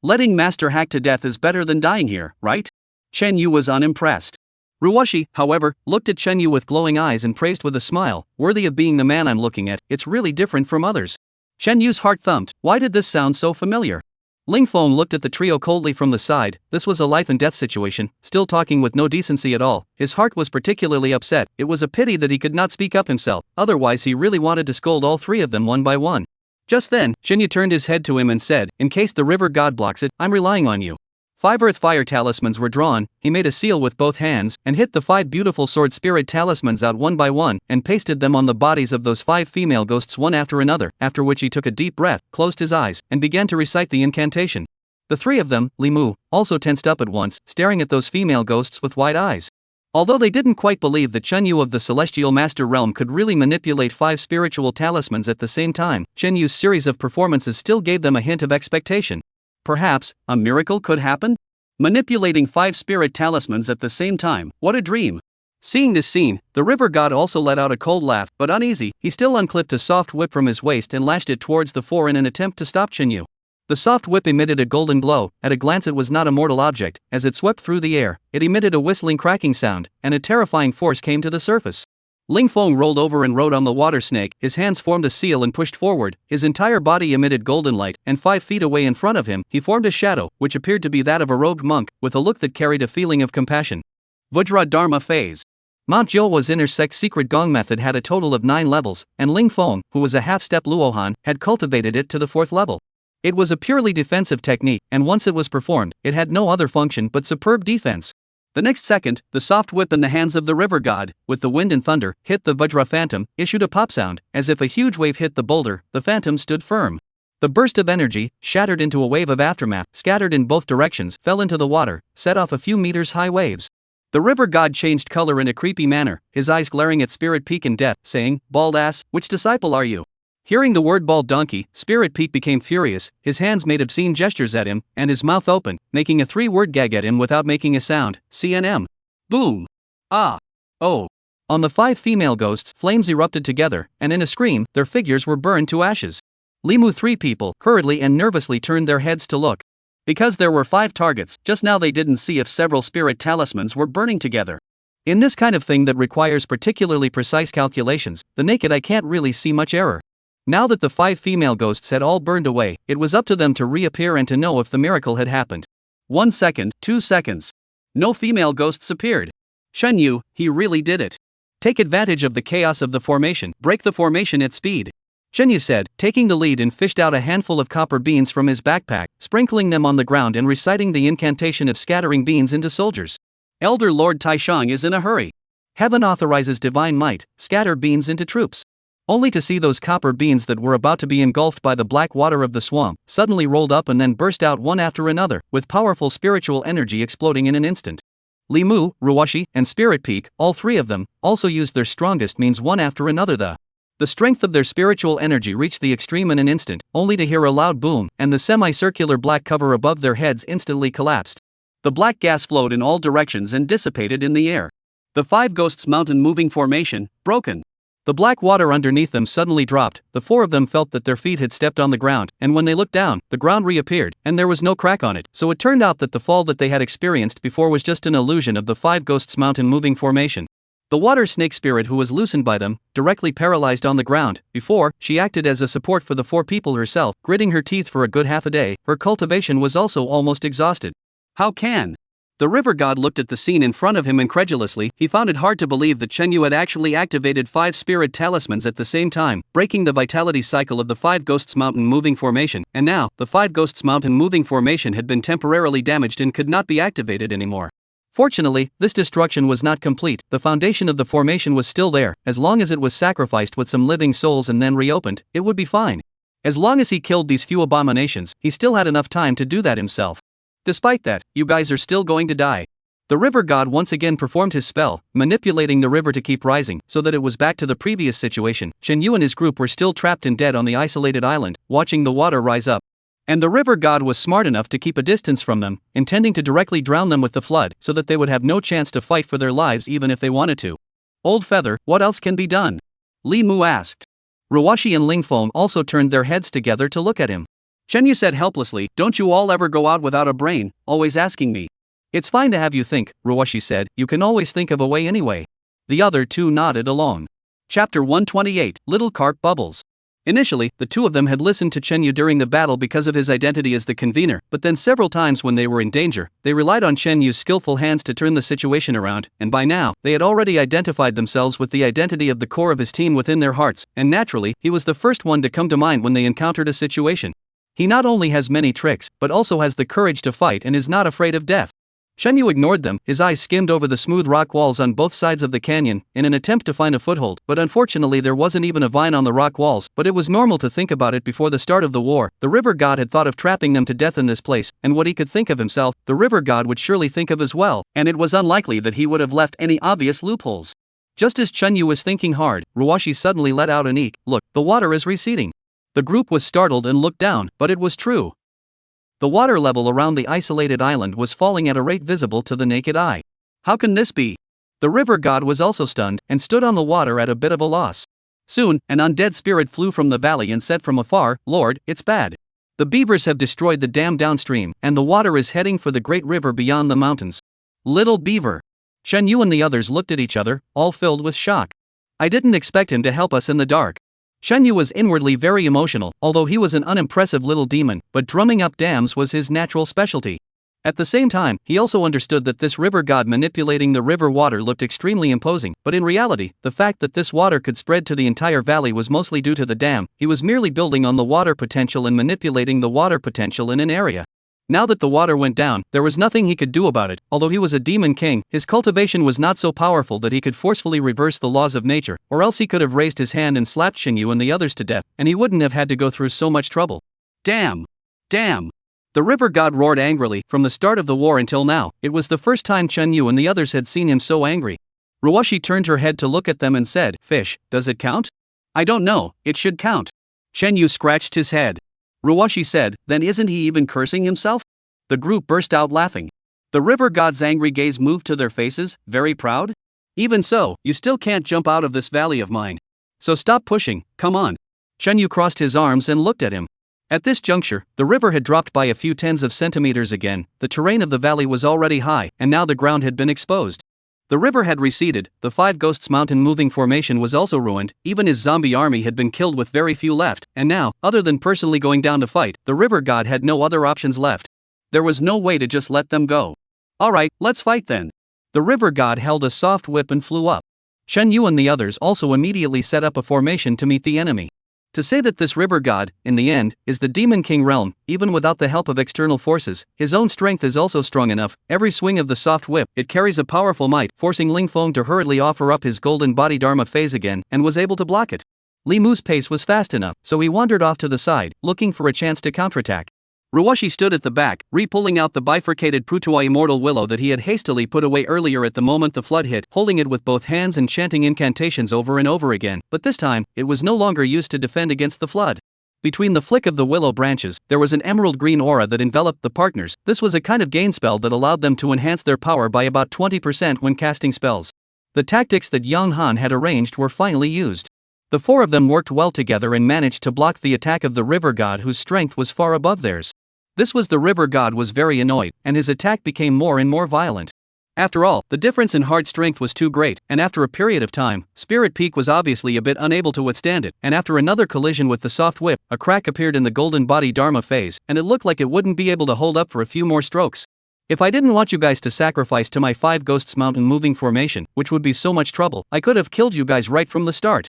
[SPEAKER 2] "Letting master hack to death is better than dying here, right?" Chen Yu was unimpressed. Ruwashi, however, looked at Chen Yu with glowing eyes and praised with a smile, "Worthy of being the man I'm looking at, it's really different from others." Chen Yu's heart thumped. Why did this sound so familiar? Ling Feng looked at the trio coldly from the side. This was a life and death situation, still talking with no decency at all. His heart was particularly upset. It was a pity that he could not speak up himself, otherwise he really wanted to scold all three of them one by one. Just then, Chen Yu turned his head to him and said, "In case the river god blocks it, I'm relying on you." 5 earth fire talismans were drawn. He made a seal with both hands, and hit the 5 beautiful sword spirit talismans out one by one, and pasted them on the bodies of those 5 female ghosts one after another, after which he took a deep breath, closed his eyes, and began to recite the incantation. The 3 of them, Li Mu, also tensed up at once, staring at those female ghosts with wide eyes. Although they didn't quite believe that Chen Yu of the Celestial Master Realm could really manipulate 5 spiritual talismans at the same time, Chen Yu's series of performances still gave them a hint of expectation. Perhaps, a miracle could happen? Manipulating 5 spirit talismans at the same time, what a dream! Seeing this scene, the river god also let out a cold laugh, but uneasy, he still unclipped a soft whip from his waist and lashed it towards the 4 in an attempt to stop Chen Yu. The soft whip emitted a golden glow. At a glance it was not a mortal object. As it swept through the air, it emitted a whistling cracking sound, and a terrifying force came to the surface. Ling Feng rolled over and rode on the water snake, his hands formed a seal and pushed forward, his entire body emitted golden light, and 5 feet away in front of him, he formed a shadow, which appeared to be that of a robed monk, with a look that carried a feeling of compassion. Vajra Dharma Phase. Mount Joa's inner sect's secret gong method had a total of 9 levels, and Ling Feng, who was a half-step Luohan, had cultivated it to the 4th level. It was a purely defensive technique, and once it was performed, it had no other function but superb defense. The next second, the soft whip in the hands of the river god, with the wind and thunder, hit the Vajra phantom, issued a pop sound, as if a huge wave hit the boulder. The phantom stood firm. The burst of energy, shattered into a wave of aftermath, scattered in both directions, fell into the water, set off a few meters high waves. The river god changed color in a creepy manner, his eyes glaring at Spirit Peak in death, saying, "Bald ass, which disciple are you?" Hearing the word bald donkey, Spirit Peak became furious, his hands made obscene gestures at him, and his mouth opened, making a 3-word gag at him without making a sound. CNM. Boom. Ah. Oh. On the 5 female ghosts, flames erupted together, and in a scream, their figures were burned to ashes. Li Mu 3 people, hurriedly and nervously turned their heads to look. Because there were 5 targets, just now they didn't see if several spirit talismans were burning together. In this kind of thing that requires particularly precise calculations, the naked eye can't really see much error. Now that the 5 female ghosts had all burned away, it was up to them to reappear and to know if the miracle had happened. 1 second, 2 seconds. No female ghosts appeared. Chen Yu, he really did it. Take advantage of the chaos of the formation, break the formation at speed. Chen Yu said, taking the lead, and fished out a handful of copper beans from his backpack, sprinkling them on the ground and reciting the incantation of scattering beans into soldiers. Elder Lord Taishang is in a hurry. Heaven authorizes divine might, scatter beans into troops. Only to see those copper beans that were about to be engulfed by the black water of the swamp, suddenly rolled up and then burst out one after another, with powerful spiritual energy exploding in an instant. Li Mu, Ruwashi, and Spirit Peak, all three of them, also used their strongest means one after another. The strength of their spiritual energy reached the extreme in an instant, only to hear a loud boom, and the semicircular black cover above their heads instantly collapsed. The black gas flowed in all directions and dissipated in the air. The Five Ghosts Mountain moving formation, broken. The black water underneath them suddenly dropped. The four of them felt that their feet had stepped on the ground, and when they looked down, the ground reappeared, and there was no crack on it. So it turned out that the fall that they had experienced before was just an illusion of the Five Ghosts Mountain moving formation. The water snake spirit who was loosened by them, directly paralyzed on the ground. Before, she acted as a support for the four people herself, gritting her teeth for a good half a day. Her cultivation was also almost exhausted. How can? The river god looked at the scene in front of him incredulously. He found it hard to believe that Chen Yu had actually activated 5 spirit talismans at the same time, breaking the vitality cycle of the Five Ghosts Mountain moving formation, and now, the Five Ghosts Mountain moving formation had been temporarily damaged and could not be activated anymore. Fortunately, this destruction was not complete. The foundation of the formation was still there. As long as it was sacrificed with some living souls and then reopened, it would be fine. As long as he killed these few abominations, he still had enough time to do that himself. Despite that, you guys are still going to die. The river god once again performed his spell, manipulating the river to keep rising, so that it was back to the previous situation. Chen Yu and his group were still trapped and dead on the isolated island, watching the water rise up. And the river god was smart enough to keep a distance from them, intending to directly drown them with the flood, so that they would have no chance to fight for their lives even if they wanted to. Old Feather, what else can be done? Li Mu asked. Ruwashi and Lingfeng also turned their heads together to look at him. Chen Yu said helplessly, don't you all ever go out without a brain, always asking me? It's fine to have you think, Ruwashi said, you can always think of a way anyway. The other two nodded along. Chapter 128, Little Carp Bubbles. Initially, the two of them had listened to Chen Yu during the battle because of his identity as the convener, but then several times when they were in danger, they relied on Chen Yu's skillful hands to turn the situation around, and by now, they had already identified themselves with the identity of the core of his team within their hearts, and naturally, he was the first one to come to mind when they encountered a situation. He not only has many tricks, but also has the courage to fight and is not afraid of death. Chen Yu ignored them, his eyes skimmed over the smooth rock walls on both sides of the canyon, in an attempt to find a foothold, but unfortunately there wasn't even a vine on the rock walls, but it was normal to think about it before the start of the war. The river god had thought of trapping them to death in this place, and what he could think of himself, the river god would surely think of as well, and it was unlikely that he would have left any obvious loopholes. Just as Chen Yu was thinking hard, Ruwashi suddenly let out an eek. Look, the water is receding. The group was startled and looked down, but it was true. The water level around the isolated island was falling at a rate visible to the naked eye. How can this be? The river god was also stunned, and stood on the water at a bit of a loss. Soon, an undead spirit flew from the valley and said from afar, Lord, it's bad. The beavers have destroyed the dam downstream, and the water is heading for the great river beyond the mountains. Little beaver. Chen Yu and the others looked at each other, all filled with shock. I didn't expect him to help us in the dark. Chen Yu was inwardly very emotional, although he was an unimpressive little demon, but drumming up dams was his natural specialty. At the same time, he also understood that this river god manipulating the river water looked extremely imposing, but in reality, the fact that this water could spread to the entire valley was mostly due to the dam. He was merely building on the water potential and manipulating the water potential in an area. Now that the water went down, there was nothing he could do about it. Although he was a demon king, his cultivation was not so powerful that he could forcefully reverse the laws of nature, or else he could have raised his hand and slapped Chen Yu and the others to death, and he wouldn't have had to go through so much trouble. Damn! Damn! The river god roared angrily. From the start of the war until now, it was the first time Chen Yu and the others had seen him so angry. Ruwashi turned her head to look at them and said, Fish, does it count? I don't know, it should count. Chen Yu scratched his head. Ruwashi said, then isn't he even cursing himself? The group burst out laughing. The river god's angry gaze moved to their faces, very proud. Even so, you still can't jump out of this valley of mine. So stop pushing, come on. Chen Yu crossed his arms and looked at him. At this juncture, the river had dropped by a few tens of centimeters again. The terrain of the valley was already high, and now the ground had been exposed. The river had receded, the Five Ghosts Mountain moving formation was also ruined, even his zombie army had been killed with very few left, and now, other than personally going down to fight, the river god had no other options left. There was no way to just let them go. Alright, let's fight then. The river god held a soft whip and flew up. Shen Yu and the others also immediately set up a formation to meet the enemy. To say that this river god, in the end, is the Demon King realm, even without the help of external forces, his own strength is also strong enough. Every swing of the soft whip, it carries a powerful might, forcing Ling Feng to hurriedly offer up his golden body Dharma phase again, and was able to block it. Li Mu's pace was fast enough, so he wandered off to the side, looking for a chance to counterattack. Ruwashi stood at the back, re-pulling out the bifurcated Prutua Immortal Willow that he had hastily put away earlier at the moment the flood hit, holding it with both hands and chanting incantations over and over again, but this time, it was no longer used to defend against the flood. Between the flick of the willow branches, there was an emerald green aura that enveloped the partners. This was a kind of gain spell that allowed them to enhance their power by about 20% when casting spells. The tactics that Yang Han had arranged were finally used. The four of them worked well together and managed to block the attack of the river god whose strength was far above theirs. This was the river god was very annoyed, and his attack became more and more violent. After all, the difference in heart strength was too great, and after a period of time, Spirit Peak was obviously a bit unable to withstand it, and after another collision with the soft whip, a crack appeared in the golden body Dharma phase, and it looked like it wouldn't be able to hold up for a few more strokes. If I didn't want you guys to sacrifice to my 5 Ghosts Mountain moving formation, which would be so much trouble, I could have killed you guys right from the start.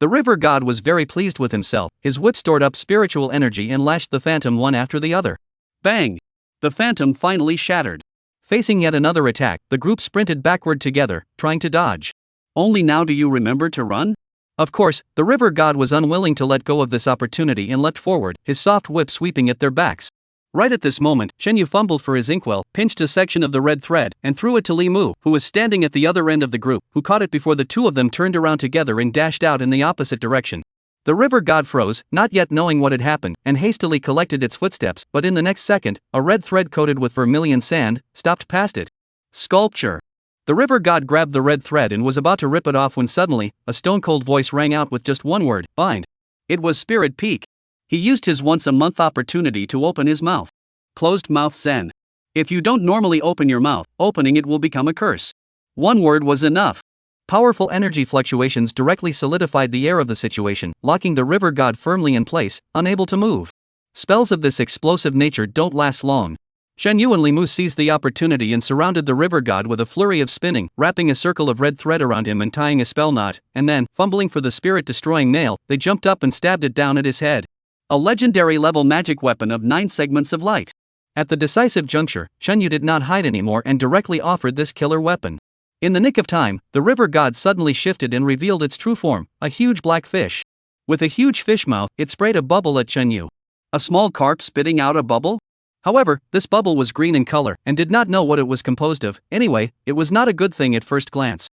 [SPEAKER 2] The river god was very pleased with himself. His whip stored up spiritual energy and lashed the phantom one after the other. Bang! The phantom finally shattered. Facing yet another attack, the group sprinted backward together, trying to dodge. Only now do you remember to run? Of course, the river god was unwilling to let go of this opportunity and leapt forward, his soft whip sweeping at their backs. Right at this moment, Shen Yu fumbled for his inkwell, pinched a section of the red thread, and threw it to Li Mu, who was standing at the other end of the group, who caught it before the two of them turned around together and dashed out in the opposite direction. The river god froze, not yet knowing what had happened, and hastily collected its footsteps, but in the next second, a red thread coated with vermilion sand stopped past it. Sculpture! The river god grabbed the red thread and was about to rip it off when suddenly, a stone-cold voice rang out with just one word: bind. It was Spirit Peak. He used his once-a-month opportunity to open his mouth. Closed mouth Zen. If you don't normally open your mouth, opening it will become a curse. One word was enough. Powerful energy fluctuations directly solidified the air of the situation, locking the river god firmly in place, unable to move. Spells of this explosive nature don't last long. Shen Yu and Li Mu seized the opportunity and surrounded the river god with a flurry of spinning, wrapping a circle of red thread around him and tying a spell knot, and then, fumbling for the spirit-destroying nail, they jumped up and stabbed it down at his head. A legendary-level magic weapon of 9 segments of light. At the decisive juncture, Shen Yu did not hide anymore and directly offered this killer weapon. In the nick of time, the river god suddenly shifted and revealed its true form, a huge black fish. With a huge fish mouth, it sprayed a bubble at Shen Yu. A small carp spitting out a bubble? However, this bubble was green in color and did not know what it was composed of. Anyway, it was not a good thing at first glance.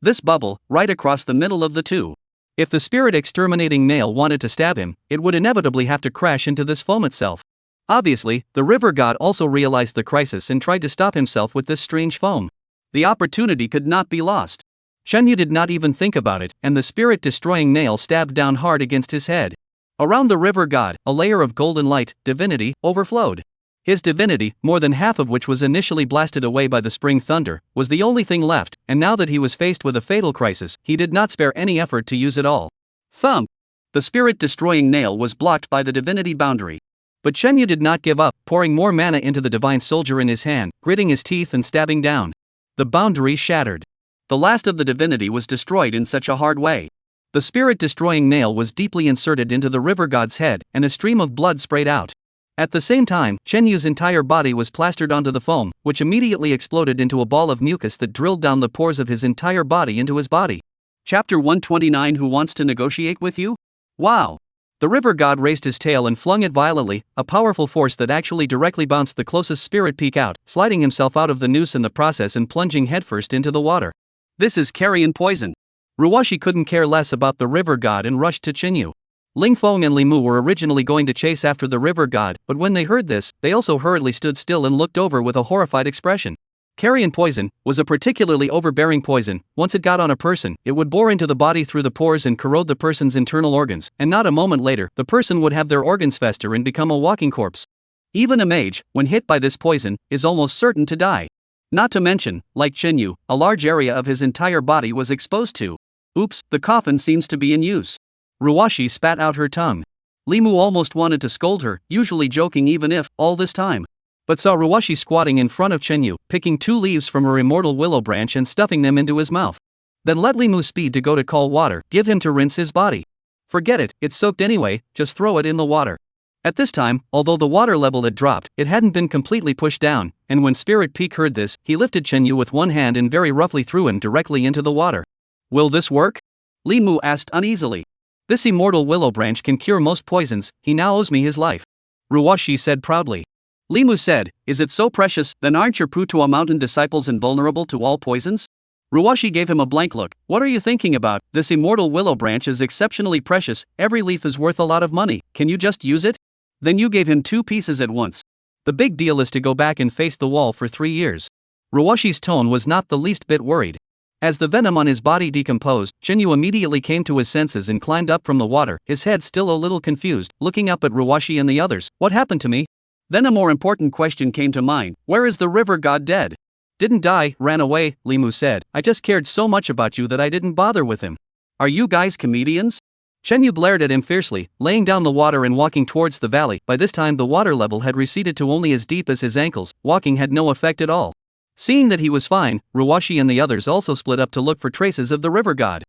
[SPEAKER 2] This bubble, right across the middle of the two. If the spirit-exterminating nail wanted to stab him, it would inevitably have to crash into this foam itself. Obviously, the river god also realized the crisis and tried to stop himself with this strange foam. The opportunity could not be lost. Shen Yu did not even think about it, and the spirit-destroying nail stabbed down hard against his head. Around the river god, a layer of golden light, divinity, overflowed. His divinity, more than half of which was initially blasted away by the spring thunder, was the only thing left, and now that he was faced with a fatal crisis, he did not spare any effort to use it all. Thump! The spirit-destroying nail was blocked by the divinity boundary. But Shen Yu did not give up, pouring more mana into the divine soldier in his hand, gritting his teeth and stabbing down. The boundary shattered. The last of the divinity was destroyed in such a hard way. The spirit-destroying nail was deeply inserted into the river god's head, and a stream of blood sprayed out. At the same time, Shen Yu's entire body was plastered onto the foam, which immediately exploded into a ball of mucus that drilled down the pores of his entire body into his body. Chapter 129. Who wants to negotiate with you? Wow! The river god raised his tail and flung it violently, a powerful force that actually directly bounced the closest spirit peak out, sliding himself out of the noose in the process and plunging headfirst into the water. This is carrion poison. Ruwashi couldn't care less about the river god and rushed to Chinyu. Ling Feng and Li Mu were originally going to chase after the river god, but when they heard this, they also hurriedly stood still and looked over with a horrified expression. Carrion poison was a particularly overbearing poison. Once it got on a person, it would bore into the body through the pores and corrode the person's internal organs, and not a moment later, the person would have their organs fester and become a walking corpse. Even a mage, when hit by this poison, is almost certain to die. Not to mention, like Chinyu, a large area of his entire body was exposed to. Oops, the coffin seems to be in use. Ruwashi spat out her tongue. Li Mu almost wanted to scold her, usually joking even if, all this time, but saw Ruwashi squatting in front of Chinyu, picking 2 leaves from her immortal willow branch and stuffing them into his mouth. Then let Li Mu speed to go to cold water, give him to rinse his body. Forget it, it's soaked anyway, just throw it in the water. At this time, although the water level had dropped, it hadn't been completely pushed down, and when Spirit Peak heard this, he lifted Chen Yu with one hand and very roughly threw him directly into the water. Will this work? Li Mu asked uneasily. This immortal willow branch can cure most poisons, he now owes me his life. Ruwashi said proudly. Li Mu said, is it so precious, then aren't your Putua Mountain disciples invulnerable to all poisons? Ruwashi gave him a blank look. What are you thinking about? This immortal willow branch is exceptionally precious, every leaf is worth a lot of money, can you just use it? Then you gave him 2 pieces at once. The big deal is to go back and face the wall for 3 years. Ruwashi's tone was not the least bit worried. As the venom on his body decomposed, Chinyu immediately came to his senses and climbed up from the water, his head still a little confused, looking up at Ruwashi and the others. What happened to me? Then a more important question came to mind. Where is the river god dead? Didn't die, ran away, Li Mu said. I just cared so much about you that I didn't bother with him. Are you guys comedians? Chen Yu blared at him fiercely, laying down the water and walking towards the valley. By this time the water level had receded to only as deep as his ankles, walking had no effect at all. Seeing that he was fine, Ruwashi and the others also split up to look for traces of the river god.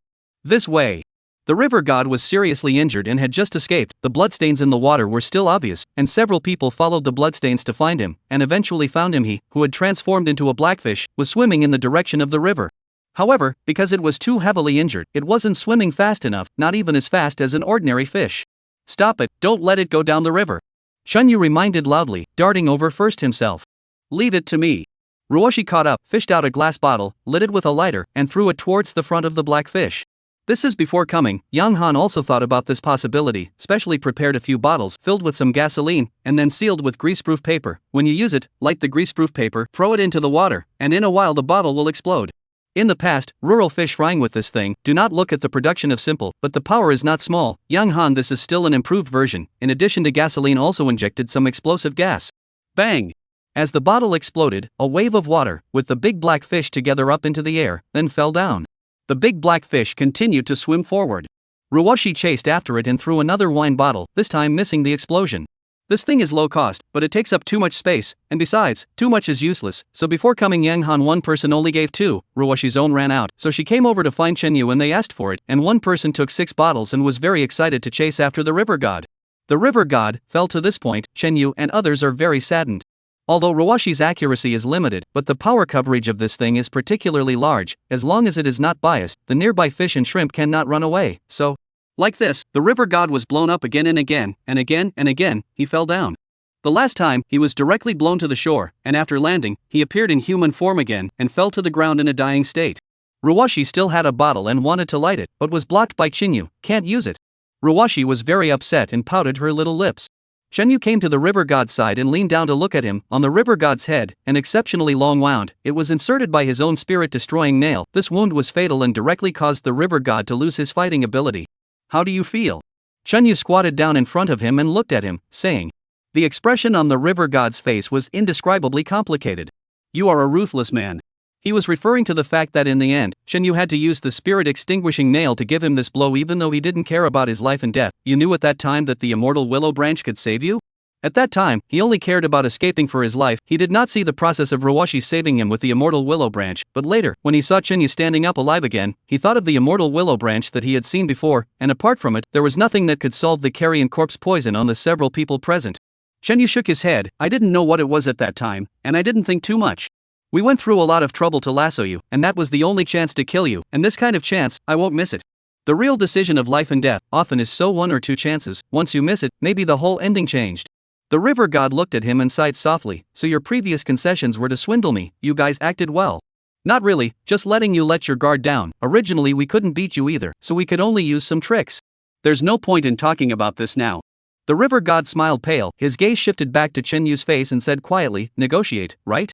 [SPEAKER 2] This way. The river god was seriously injured and had just escaped, the bloodstains in the water were still obvious, and several people followed the bloodstains to find him, and eventually found him. He, who had transformed into a blackfish, was swimming in the direction of the river. However, because it was too heavily injured, it wasn't swimming fast enough, not even as fast as an ordinary fish. Stop it, don't let it go down the river. Chunyu reminded loudly, darting over first himself. Leave it to me. Ruwashi caught up, fished out a glass bottle, lit it with a lighter, and threw it towards the front of the blackfish. This is before coming. Yang Han also thought about this possibility, specially prepared a few bottles filled with some gasoline, and then sealed with greaseproof paper. When you use it, light the greaseproof paper, throw it into the water, and in a while the bottle will explode. In the past, rural fish frying with this thing, do not look at the production of simple, but the power is not small. Yang Han, this is still an improved version. In addition to gasoline, also injected some explosive gas. Bang! As the bottle exploded, a wave of water, with the big black fish together up into the air, then fell down. The big black fish continued to swim forward. Ruwashi chased after it and threw another wine bottle, this time missing the explosion. This thing is low cost, but it takes up too much space, and besides, too much is useless, so before coming Yang Han one person only gave 2, Ruwashi's own ran out, so she came over to find Chen Yu and they asked for it, and one person took 6 bottles and was very excited to chase after the river god. The river god fell to this point. Chen Yu and others are very saddened. Although Ruwashi's accuracy is limited, but the power coverage of this thing is particularly large. As long as it is not biased, the nearby fish and shrimp cannot run away, so... Like this, the river god was blown up again and again, and again and again, he fell down. The last time, he was directly blown to the shore, and after landing, he appeared in human form again, and fell to the ground in a dying state. Ruwashi still had a bottle and wanted to light it, but was blocked by Chinyu, can't use it. Ruwashi was very upset and pouted her little lips. Chenyu came to the river god's side and leaned down to look at him. On the river god's head, an exceptionally long wound, it was inserted by his own spirit-destroying nail. This wound was fatal and directly caused the river god to lose his fighting ability. How do you feel? Chenyu squatted down in front of him and looked at him, saying. The expression on the river god's face was indescribably complicated. You are a ruthless man. He was referring to the fact that in the end, Chenyu had to use the spirit-extinguishing nail to give him this blow even though he didn't care about his life and death. You knew at that time that the immortal willow branch could save you? At that time, he only cared about escaping for his life. He did not see the process of Ruwashi saving him with the immortal willow branch, but later, when he saw Chenyu standing up alive again, he thought of the immortal willow branch that he had seen before, and apart from it, there was nothing that could solve the carrion corpse poison on the several people present. Chenyu shook his head. I didn't know what it was at that time, and I didn't think too much. We went through a lot of trouble to lasso you, and that was the only chance to kill you, and this kind of chance, I won't miss it. The real decision of life and death often is so 1 or 2 chances. Once you miss it, maybe the whole ending changed. The river god looked at him and sighed softly. So your previous concessions were to swindle me. You guys acted well. Not really, just letting you let your guard down. Originally we couldn't beat you either, so we could only use some tricks. There's no point in talking about this now. The river god smiled pale. His gaze shifted back to Chenyu's face and said quietly, negotiate, right?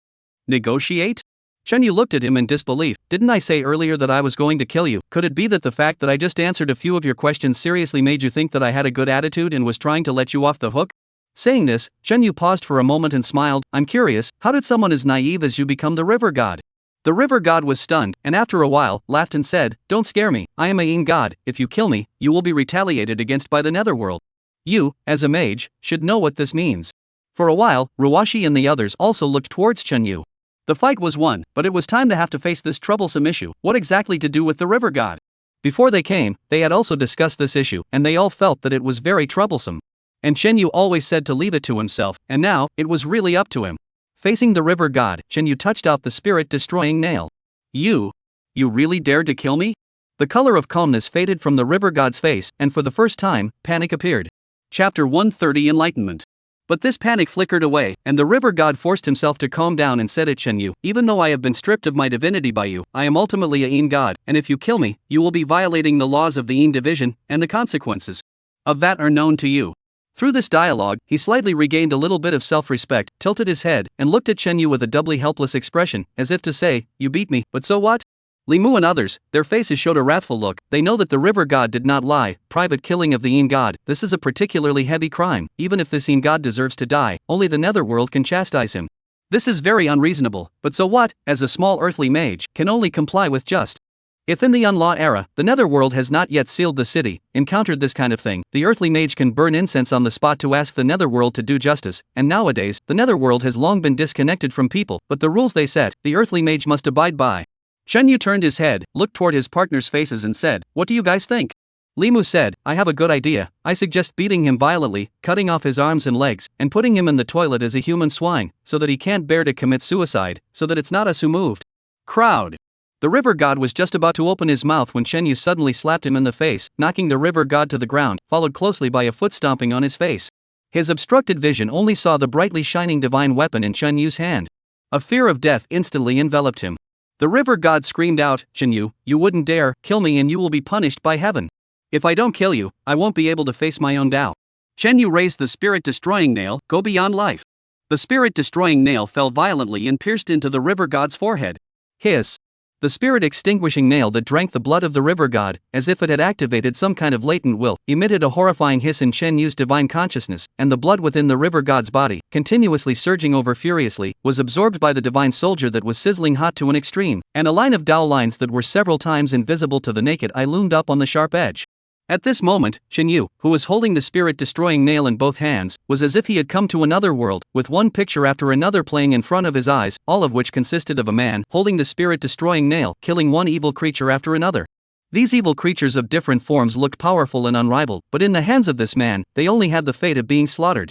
[SPEAKER 2] Negotiate? Chenyu looked at him in disbelief. Didn't I say earlier that I was going to kill you? Could it be that the fact that I just answered a few of your questions seriously made you think that I had a good attitude and was trying to let you off the hook? Saying this, Chenyu paused for a moment and smiled. I'm curious, how did someone as naive as you become the river god? The river god was stunned, and after a while, laughed and said, don't scare me, I am a yin god. If you kill me, you will be retaliated against by the netherworld. You, as a mage, should know what this means. For a while, Ruwashi and the others also looked towards Chenyu. The fight was won, but it was time to have to face this troublesome issue: what exactly to do with the river god. Before they came, they had also discussed this issue, and they all felt that it was very troublesome. And Chen Yu always said to leave it to himself, and now, it was really up to him. Facing the river god, Chen Yu touched out the spirit-destroying nail. You really dared to kill me? The color of calmness faded from the river god's face, and for the first time, panic appeared. Chapter 130 Enlightenment. But this panic flickered away, and the river god forced himself to calm down and said, "It Chen Yu, even though I have been stripped of my divinity by you, I am ultimately a Yin god, and if you kill me, you will be violating the laws of the Yin division, and the consequences of that are known to you." Through this dialogue, he slightly regained a little bit of self-respect, tilted his head, and looked at Chen Yu with a doubly helpless expression, as if to say, "You beat me, but so what?" Li Mu and others, their faces showed a wrathful look. They know that the river god did not lie. Private killing of the Yin god, this is a particularly heavy crime. Even if this Yin god deserves to die, only the netherworld can chastise him. This is very unreasonable, but so what, as a small earthly mage, can only comply with just. If in the unlaw era, the netherworld has not yet sealed the city, encountered this kind of thing, the earthly mage can burn incense on the spot to ask the netherworld to do justice, and nowadays, the netherworld has long been disconnected from people, but the rules they set, the earthly mage must abide by. Chen Yu turned his head, looked toward his partner's faces and said, "What do you guys think?" Li Mu said, "I have a good idea. I suggest beating him violently, cutting off his arms and legs, and putting him in the toilet as a human swine, so that he can't bear to commit suicide, so that it's not us who moved." Crowd. The river god was just about to open his mouth when Chen Yu suddenly slapped him in the face, knocking the river god to the ground, followed closely by a foot stomping on his face. His obstructed vision only saw the brightly shining divine weapon in Chen Yu's hand. A fear of death instantly enveloped him. The river god screamed out, "Chen Yu, you wouldn't dare kill me and you will be punished by heaven. If I don't kill you, I won't be able to face my own Tao." Chen Yu raised the spirit-destroying nail, "Go beyond life." The spirit-destroying nail fell violently and pierced into the river god's forehead. Hiss. The spirit-extinguishing nail that drank the blood of the river god, as if it had activated some kind of latent will, emitted a horrifying hiss in Chen Yu's divine consciousness, and the blood within the river god's body, continuously surging over furiously, was absorbed by the divine soldier that was sizzling hot to an extreme, and a line of Tao lines that were several times invisible to the naked eye loomed up on the sharp edge. At this moment, Chen Yu, who was holding the spirit-destroying nail in both hands, was as if he had come to another world, with one picture after another playing in front of his eyes, all of which consisted of a man holding the spirit-destroying nail, killing one evil creature after another. These evil creatures of different forms looked powerful and unrivaled, but in the hands of this man, they only had the fate of being slaughtered.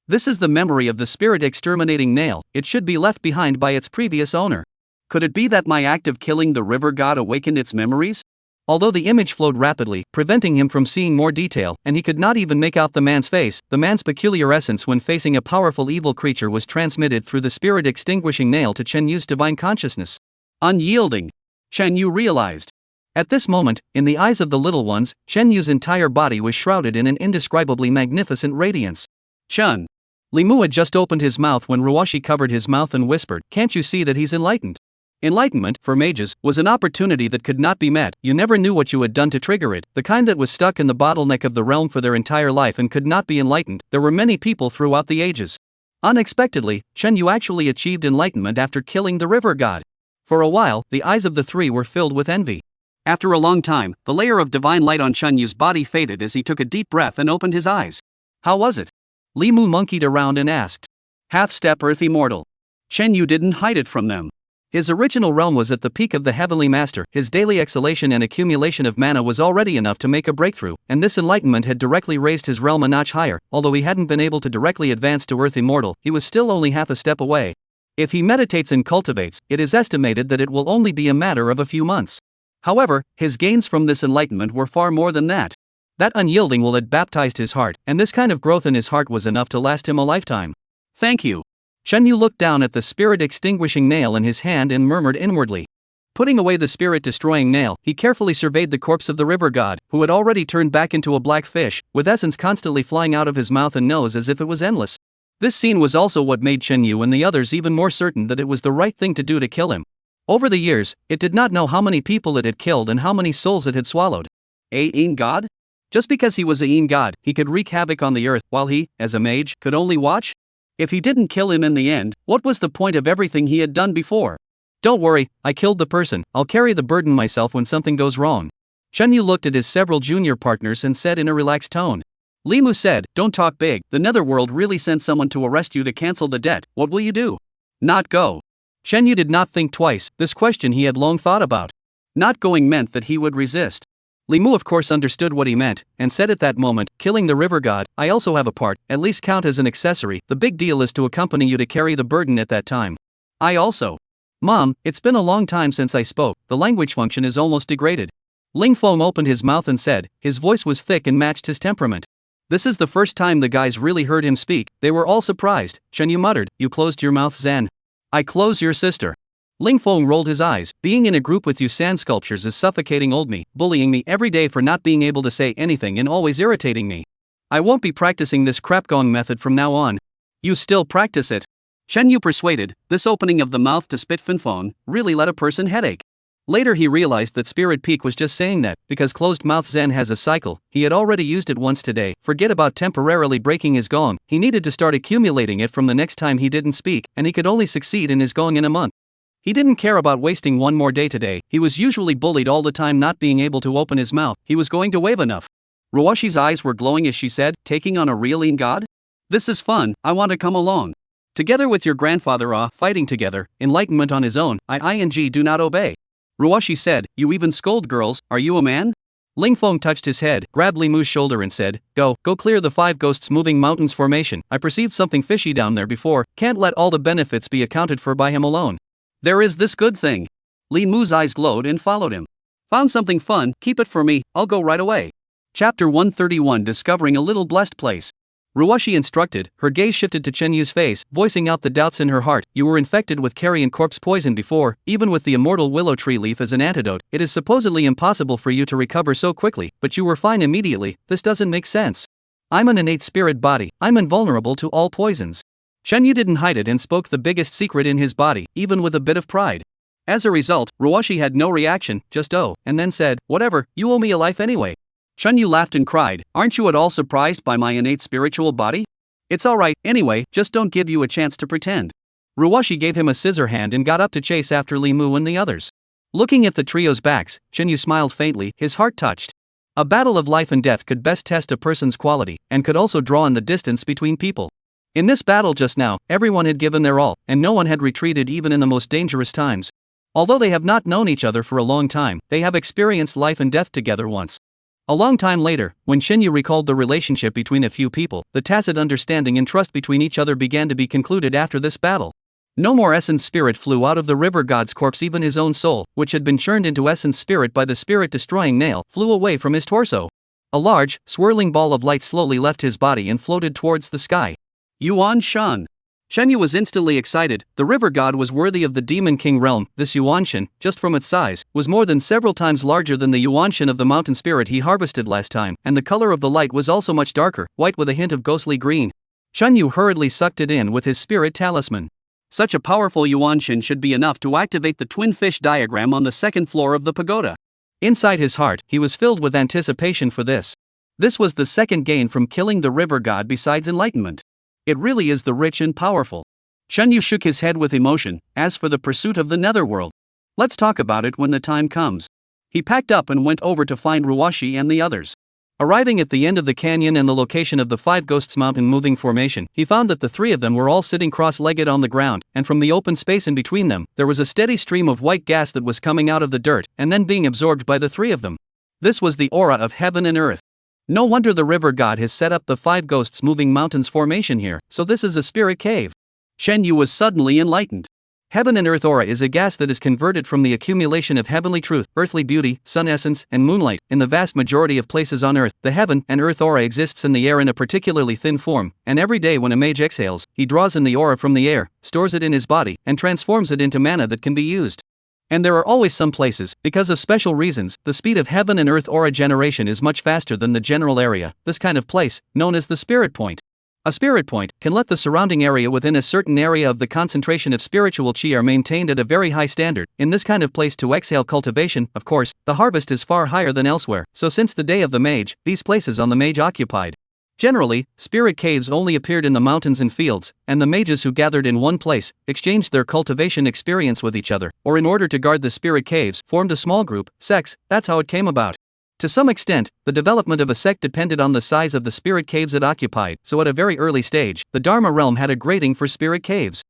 [SPEAKER 2] This is the memory of the spirit-exterminating nail. It should be left behind by its previous owner. Could it be that my act of killing the river god awakened its memories? Although the image flowed rapidly, preventing him from seeing more detail, and he could not even make out the man's face, the man's peculiar essence when facing a powerful evil creature was transmitted through the spirit-extinguishing nail to Chen Yu's divine consciousness. Unyielding. Chen Yu realized. At this moment, in the eyes of the little ones, Chen Yu's entire body was shrouded in an indescribably magnificent radiance. Chun. Li Mu had just opened his mouth when Ruoshi covered his mouth and whispered, "Can't you see that he's enlightened?" Enlightenment, for mages, was an opportunity that could not be met. You never knew what you had done to trigger it, the kind that was stuck in the bottleneck of the realm for their entire life and could not be enlightened. There were many people throughout the ages. Unexpectedly, Chen Yu actually achieved enlightenment after killing the river god. For a while, the eyes of the three were filled with envy. After a long time, the layer of divine light on Chen Yu's body faded as he took a deep breath and opened his eyes. How was it? Li Mu monkeyed around and asked. Half-step earth immortal. Chen Yu didn't hide it from them. His original realm was at the peak of the Heavenly Master. His daily exhalation and accumulation of mana was already enough to make a breakthrough, and this enlightenment had directly raised his realm a notch higher. Although he hadn't been able to directly advance to Earth Immortal, he was still only half a step away. If he meditates and cultivates, it is estimated that it will only be a matter of a few months. However, his gains from this enlightenment were far more than that. That unyielding will had baptized his heart, and this kind of growth in his heart was enough to last him a lifetime. Thank you. Chen Yu looked down at the spirit-extinguishing nail in his hand and murmured inwardly. Putting away the spirit-destroying nail, he carefully surveyed the corpse of the river god, who had already turned back into a black fish, with essence constantly flying out of his mouth and nose as if it was endless. This scene was also what made Chen Yu and the others even more certain that it was the right thing to do to kill him. Over the years, it did not know how many people it had killed and how many souls it had swallowed. A Yin god? Just because he was a Yin god, he could wreak havoc on the earth, while he, as a mage, could only watch? If he didn't kill him in the end, what was the point of everything he had done before? Don't worry, I killed the person. I'll carry the burden myself when something goes wrong. Chen Yu looked at his several junior partners and said in a relaxed tone. Li Mu said, don't talk big. The netherworld really sent someone to arrest you to cancel the debt. What will you do? Not go. Shen Yu did not think twice, this question he had long thought about. Not going meant that he would resist. Li Mu of course understood what he meant, and said at that moment, killing the river god, I also have a part, at least count as an accessory, the big deal is to accompany you to carry the burden at that time. I also. Mom, it's been a long time since I spoke, the language function is almost degraded. Ling Feng opened his mouth and said, his voice was thick and matched his temperament. This is the first time the guys really heard him speak, they were all surprised. Shen Yu muttered, you closed your mouth, Zan. I close your sister. Ling Feng rolled his eyes, being in a group with you sand sculptures is suffocating old me, bullying me every day for not being able to say anything and always irritating me. I won't be practicing this crapgong method from now on. You still practice it. Shen Yu persuaded, this opening of the mouth to spit Finfong really let a person headache. Later he realized that Spirit Peak was just saying that, because closed mouth Zen has a cycle, he had already used it once today, forget about temporarily breaking his gong, he needed to start accumulating it from the next time he didn't speak, and he could only succeed in his gong in a month. He didn't care about wasting one more day today, he was usually bullied all the time not being able to open his mouth, he was going to wave enough. Ruoshi's eyes were glowing as she said, taking on a real god? This is fun, I want to come along. Together with your grandfather fighting together, enlightenment on his own, I do not obey. Ruoshi said, you even scold girls, are you a man? Ling Feng touched his head, grabbed Li Mu's shoulder and said, go clear the 5 ghosts moving mountains formation, I perceived something fishy down there before, can't let all the benefits be accounted for by him alone. There is this good thing. Li Mu's eyes glowed and followed him. Found something fun, keep it for me, I'll go right away. Chapter 131 Discovering a Little Blessed Place. Ruoshi instructed, her gaze shifted to Chen Yu's face, voicing out the doubts in her heart, you were infected with carrion corpse poison before, even with the immortal willow tree leaf as an antidote, it is supposedly impossible for you to recover so quickly, but you were fine immediately, this doesn't make sense. I'm an innate spirit body, I'm invulnerable to all poisons. Shen Yu didn't hide it and spoke the biggest secret in his body, even with a bit of pride. As a result, Ruoshi had no reaction, just and then said, whatever, you owe me a life anyway. Shen Yu laughed and cried, aren't you at all surprised by my innate spiritual body? It's alright, anyway, just don't give you a chance to pretend. Ruoshi gave him a scissor hand and got up to chase after Li Mu and the others. Looking at the trio's backs, Shen Yu smiled faintly, his heart touched. A battle of life and death could best test a person's quality, and could also draw in the distance between people. In this battle just now, everyone had given their all, and no one had retreated even in the most dangerous times. Although they have not known each other for a long time, they have experienced life and death together once. A long time later, when Shen Yu recalled the relationship between a few people, the tacit understanding and trust between each other began to be concluded after this battle. No more essence spirit flew out of the river god's corpse, even his own soul, which had been churned into essence spirit by the spirit-destroying nail, flew away from his torso. A large, swirling ball of light slowly left his body and floated towards the sky. Yuan Shan. Shen Yu was instantly excited, the river god was worthy of the Demon King realm, this Yuanshan, just from its size, was more than several times larger than the Yuanshan of the mountain spirit he harvested last time, and the color of the light was also much darker, white with a hint of ghostly green. Shen Yu hurriedly sucked it in with his spirit talisman. Such a powerful Yuanshan should be enough to activate the twin fish diagram on the second floor of the pagoda. Inside his heart, he was filled with anticipation for this. This was the second gain from killing the river god besides enlightenment. It really is the rich and powerful. Shen Yu shook his head with emotion, as for the pursuit of the netherworld. Let's talk about it when the time comes. He packed up and went over to find Ruoshi and the others. Arriving at the end of the canyon and the location of the 5 Ghosts Mountain moving formation, he found that the 3 of them were all sitting cross-legged on the ground, and from the open space in between them, there was a steady stream of white gas that was coming out of the dirt, and then being absorbed by the 3 of them. This was the aura of heaven and earth. No wonder the river god has set up the 5 Ghosts Moving Mountains formation here, so this is a spirit cave. Shen Yu was suddenly enlightened. Heaven and earth aura is a gas that is converted from the accumulation of heavenly truth, earthly beauty, sun essence, and moonlight. In the vast majority of places on earth, the heaven and earth aura exists in the air in a particularly thin form, and every day when a mage exhales, he draws in the aura from the air, stores it in his body, and transforms it into mana that can be used. And there are always some places, because of special reasons, the speed of heaven and earth aura generation is much faster than the general area, this kind of place, known as the spirit point. A spirit point can let the surrounding area within a certain area of the concentration of spiritual chi are maintained at a very high standard. In this kind of place to exhale cultivation, of course, the harvest is far higher than elsewhere, so since the day of the mage, these places on the mage occupied. Generally, spirit caves only appeared in the mountains and fields, and the mages who gathered in one place, exchanged their cultivation experience with each other, or in order to guard the spirit caves, formed a small group, sects. That's how it came about. To some extent, the development of a sect depended on the size of the spirit caves it occupied, so at a very early stage, the Dharma realm had a grading for spirit caves.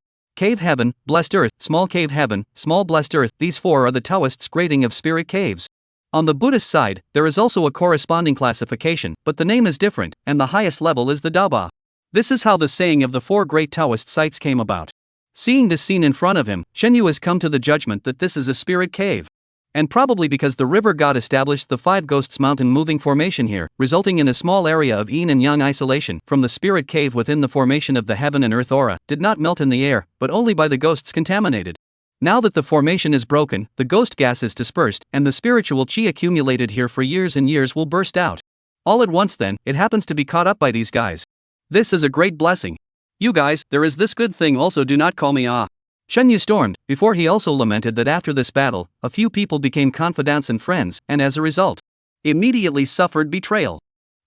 [SPEAKER 2] cave heaven, blessed earth, small cave heaven, small blessed earth. These four are the Taoists' grading of spirit caves. On the Buddhist side, there is also a corresponding classification, but the name is different, and the highest level is the Daba. This is how the saying of the four great Taoist sites came about. Seeing this scene in front of him, Shen Yu has come to the judgment that this is a spirit cave. And probably because the river god established the Five Ghosts Mountain moving formation here, resulting in a small area of yin and yang isolation from the spirit cave within the formation of the heaven and earth aura, did not melt in the air, but only by the ghosts contaminated. Now that the formation is broken, the ghost gas is dispersed, and the spiritual chi accumulated here for years and years will burst out. All at once then, it happens to be caught up by these guys. This is a great blessing. You guys, there is this good thing also, do not call me ah. Shen Yu stormed, before he also lamented that after this battle, a few people became confidants and friends, and as a result, immediately suffered betrayal.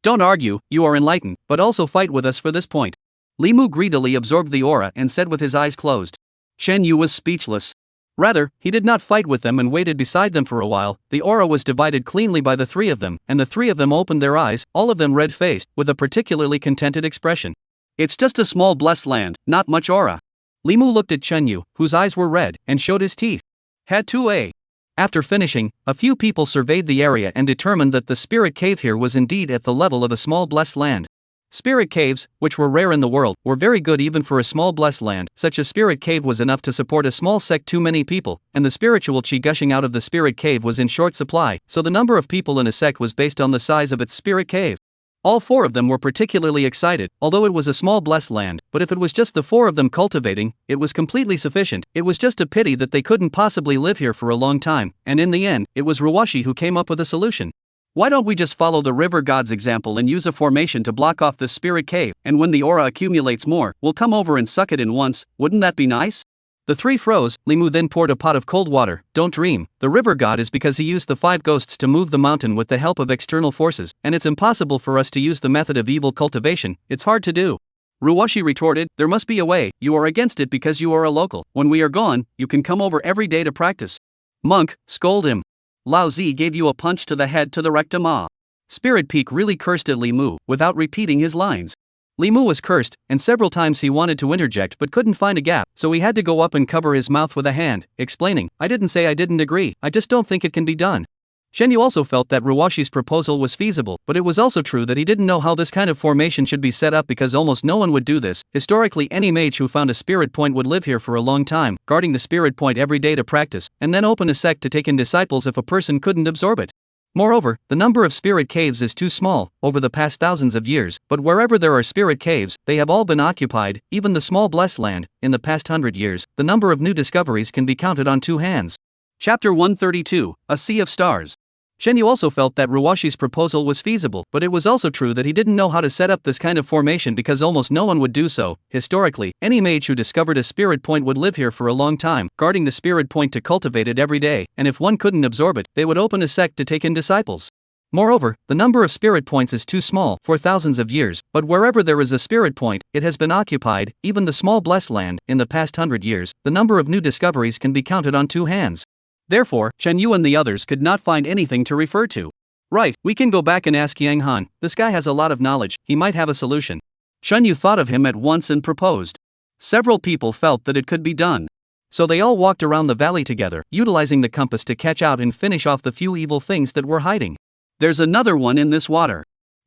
[SPEAKER 2] Don't argue, you are enlightened, but also fight with us for this point. Li Mu greedily absorbed the aura and said with his eyes closed. Shen Yu was speechless. Rather, he did not fight with them and waited beside them for a while. The aura was divided cleanly by the three of them, and the three of them opened their eyes, all of them red-faced, with a particularly contented expression. It's just a small blessed land, not much aura. Li Mu looked at Shen Yu, whose eyes were red, and showed his teeth. Had to a. After finishing, a few people surveyed the area and determined that the spirit cave here was indeed at the level of a small blessed land. Spirit caves, which were rare in the world, were very good even for a small blessed land. Such a spirit cave was enough to support a small sect too many people, and the spiritual chi gushing out of the spirit cave was in short supply, so the number of people in a sect was based on the size of its spirit cave. All four of them were particularly excited, although it was a small blessed land, but if it was just the four of them cultivating, it was completely sufficient. It was just a pity that they couldn't possibly live here for a long time, and in the end, it was Ruwashi who came up with a solution. Why don't we just follow the river god's example and use a formation to block off this spirit cave, and when the aura accumulates more, we'll come over and suck it in once, wouldn't that be nice? The three froze. Li Mu then poured a pot of cold water. Don't dream, the river god is because he used the five ghosts to move the mountain with the help of external forces, and it's impossible for us to use the method of evil cultivation, it's hard to do. Ruwashi retorted, there must be a way, you are against it because you are a local. When we are gone, you can come over every day to practice. Monk, scold him. Lao Zi gave you a punch to the head to the rectum ah. Spirit Peak really cursed at Li Mu, without repeating his lines. Li Mu was cursed, and several times he wanted to interject but couldn't find a gap, so he had to go up and cover his mouth with a hand, explaining, I didn't say I didn't agree, I just don't think it can be done. Shen Yu also felt that Ruwashi's proposal was feasible, but it was also true that he didn't know how this kind of formation should be set up because almost no one would do this. Historically, any mage who found a spirit point would live here for a long time, guarding the spirit point every day to practice, and then open a sect to take in disciples if a person couldn't absorb it. Moreover, the number of spirit caves is too small, over the past thousands of years, but wherever there are spirit caves, they have all been occupied, even the small blessed land. In the past 100 years, the number of new discoveries can be counted on two hands. Chapter 132, A Sea of Stars. Shen Yu also felt that Ruwashi's proposal was feasible, but it was also true that he didn't know how to set up this kind of formation because almost no one would do so. Historically, any mage who discovered a spirit point would live here for a long time, guarding the spirit point to cultivate it every day, and if one couldn't absorb it, they would open a sect to take in disciples. Moreover, the number of spirit points is too small for thousands of years, but wherever there is a spirit point, it has been occupied, even the small blessed land. In the past 100 years, the number of new discoveries can be counted on two hands. Therefore, Shen Yu and the others could not find anything to refer to. Right, we can go back and ask Yang Han, this guy has a lot of knowledge, he might have a solution. Shen Yu thought of him at once and proposed. Several people felt that it could be done. So they all walked around the valley together, utilizing the compass to catch out and finish off the few evil things that were hiding. There's another one in this water.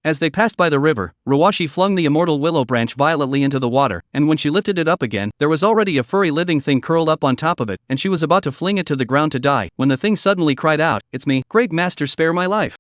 [SPEAKER 2] As they passed by the river, Ruwashi flung the immortal willow branch violently into the water, and when she lifted it up again, there was already a furry living thing curled up on top of it, and she was about to fling it to the ground to die, when the thing suddenly cried out, "It's me, great master, spare my life."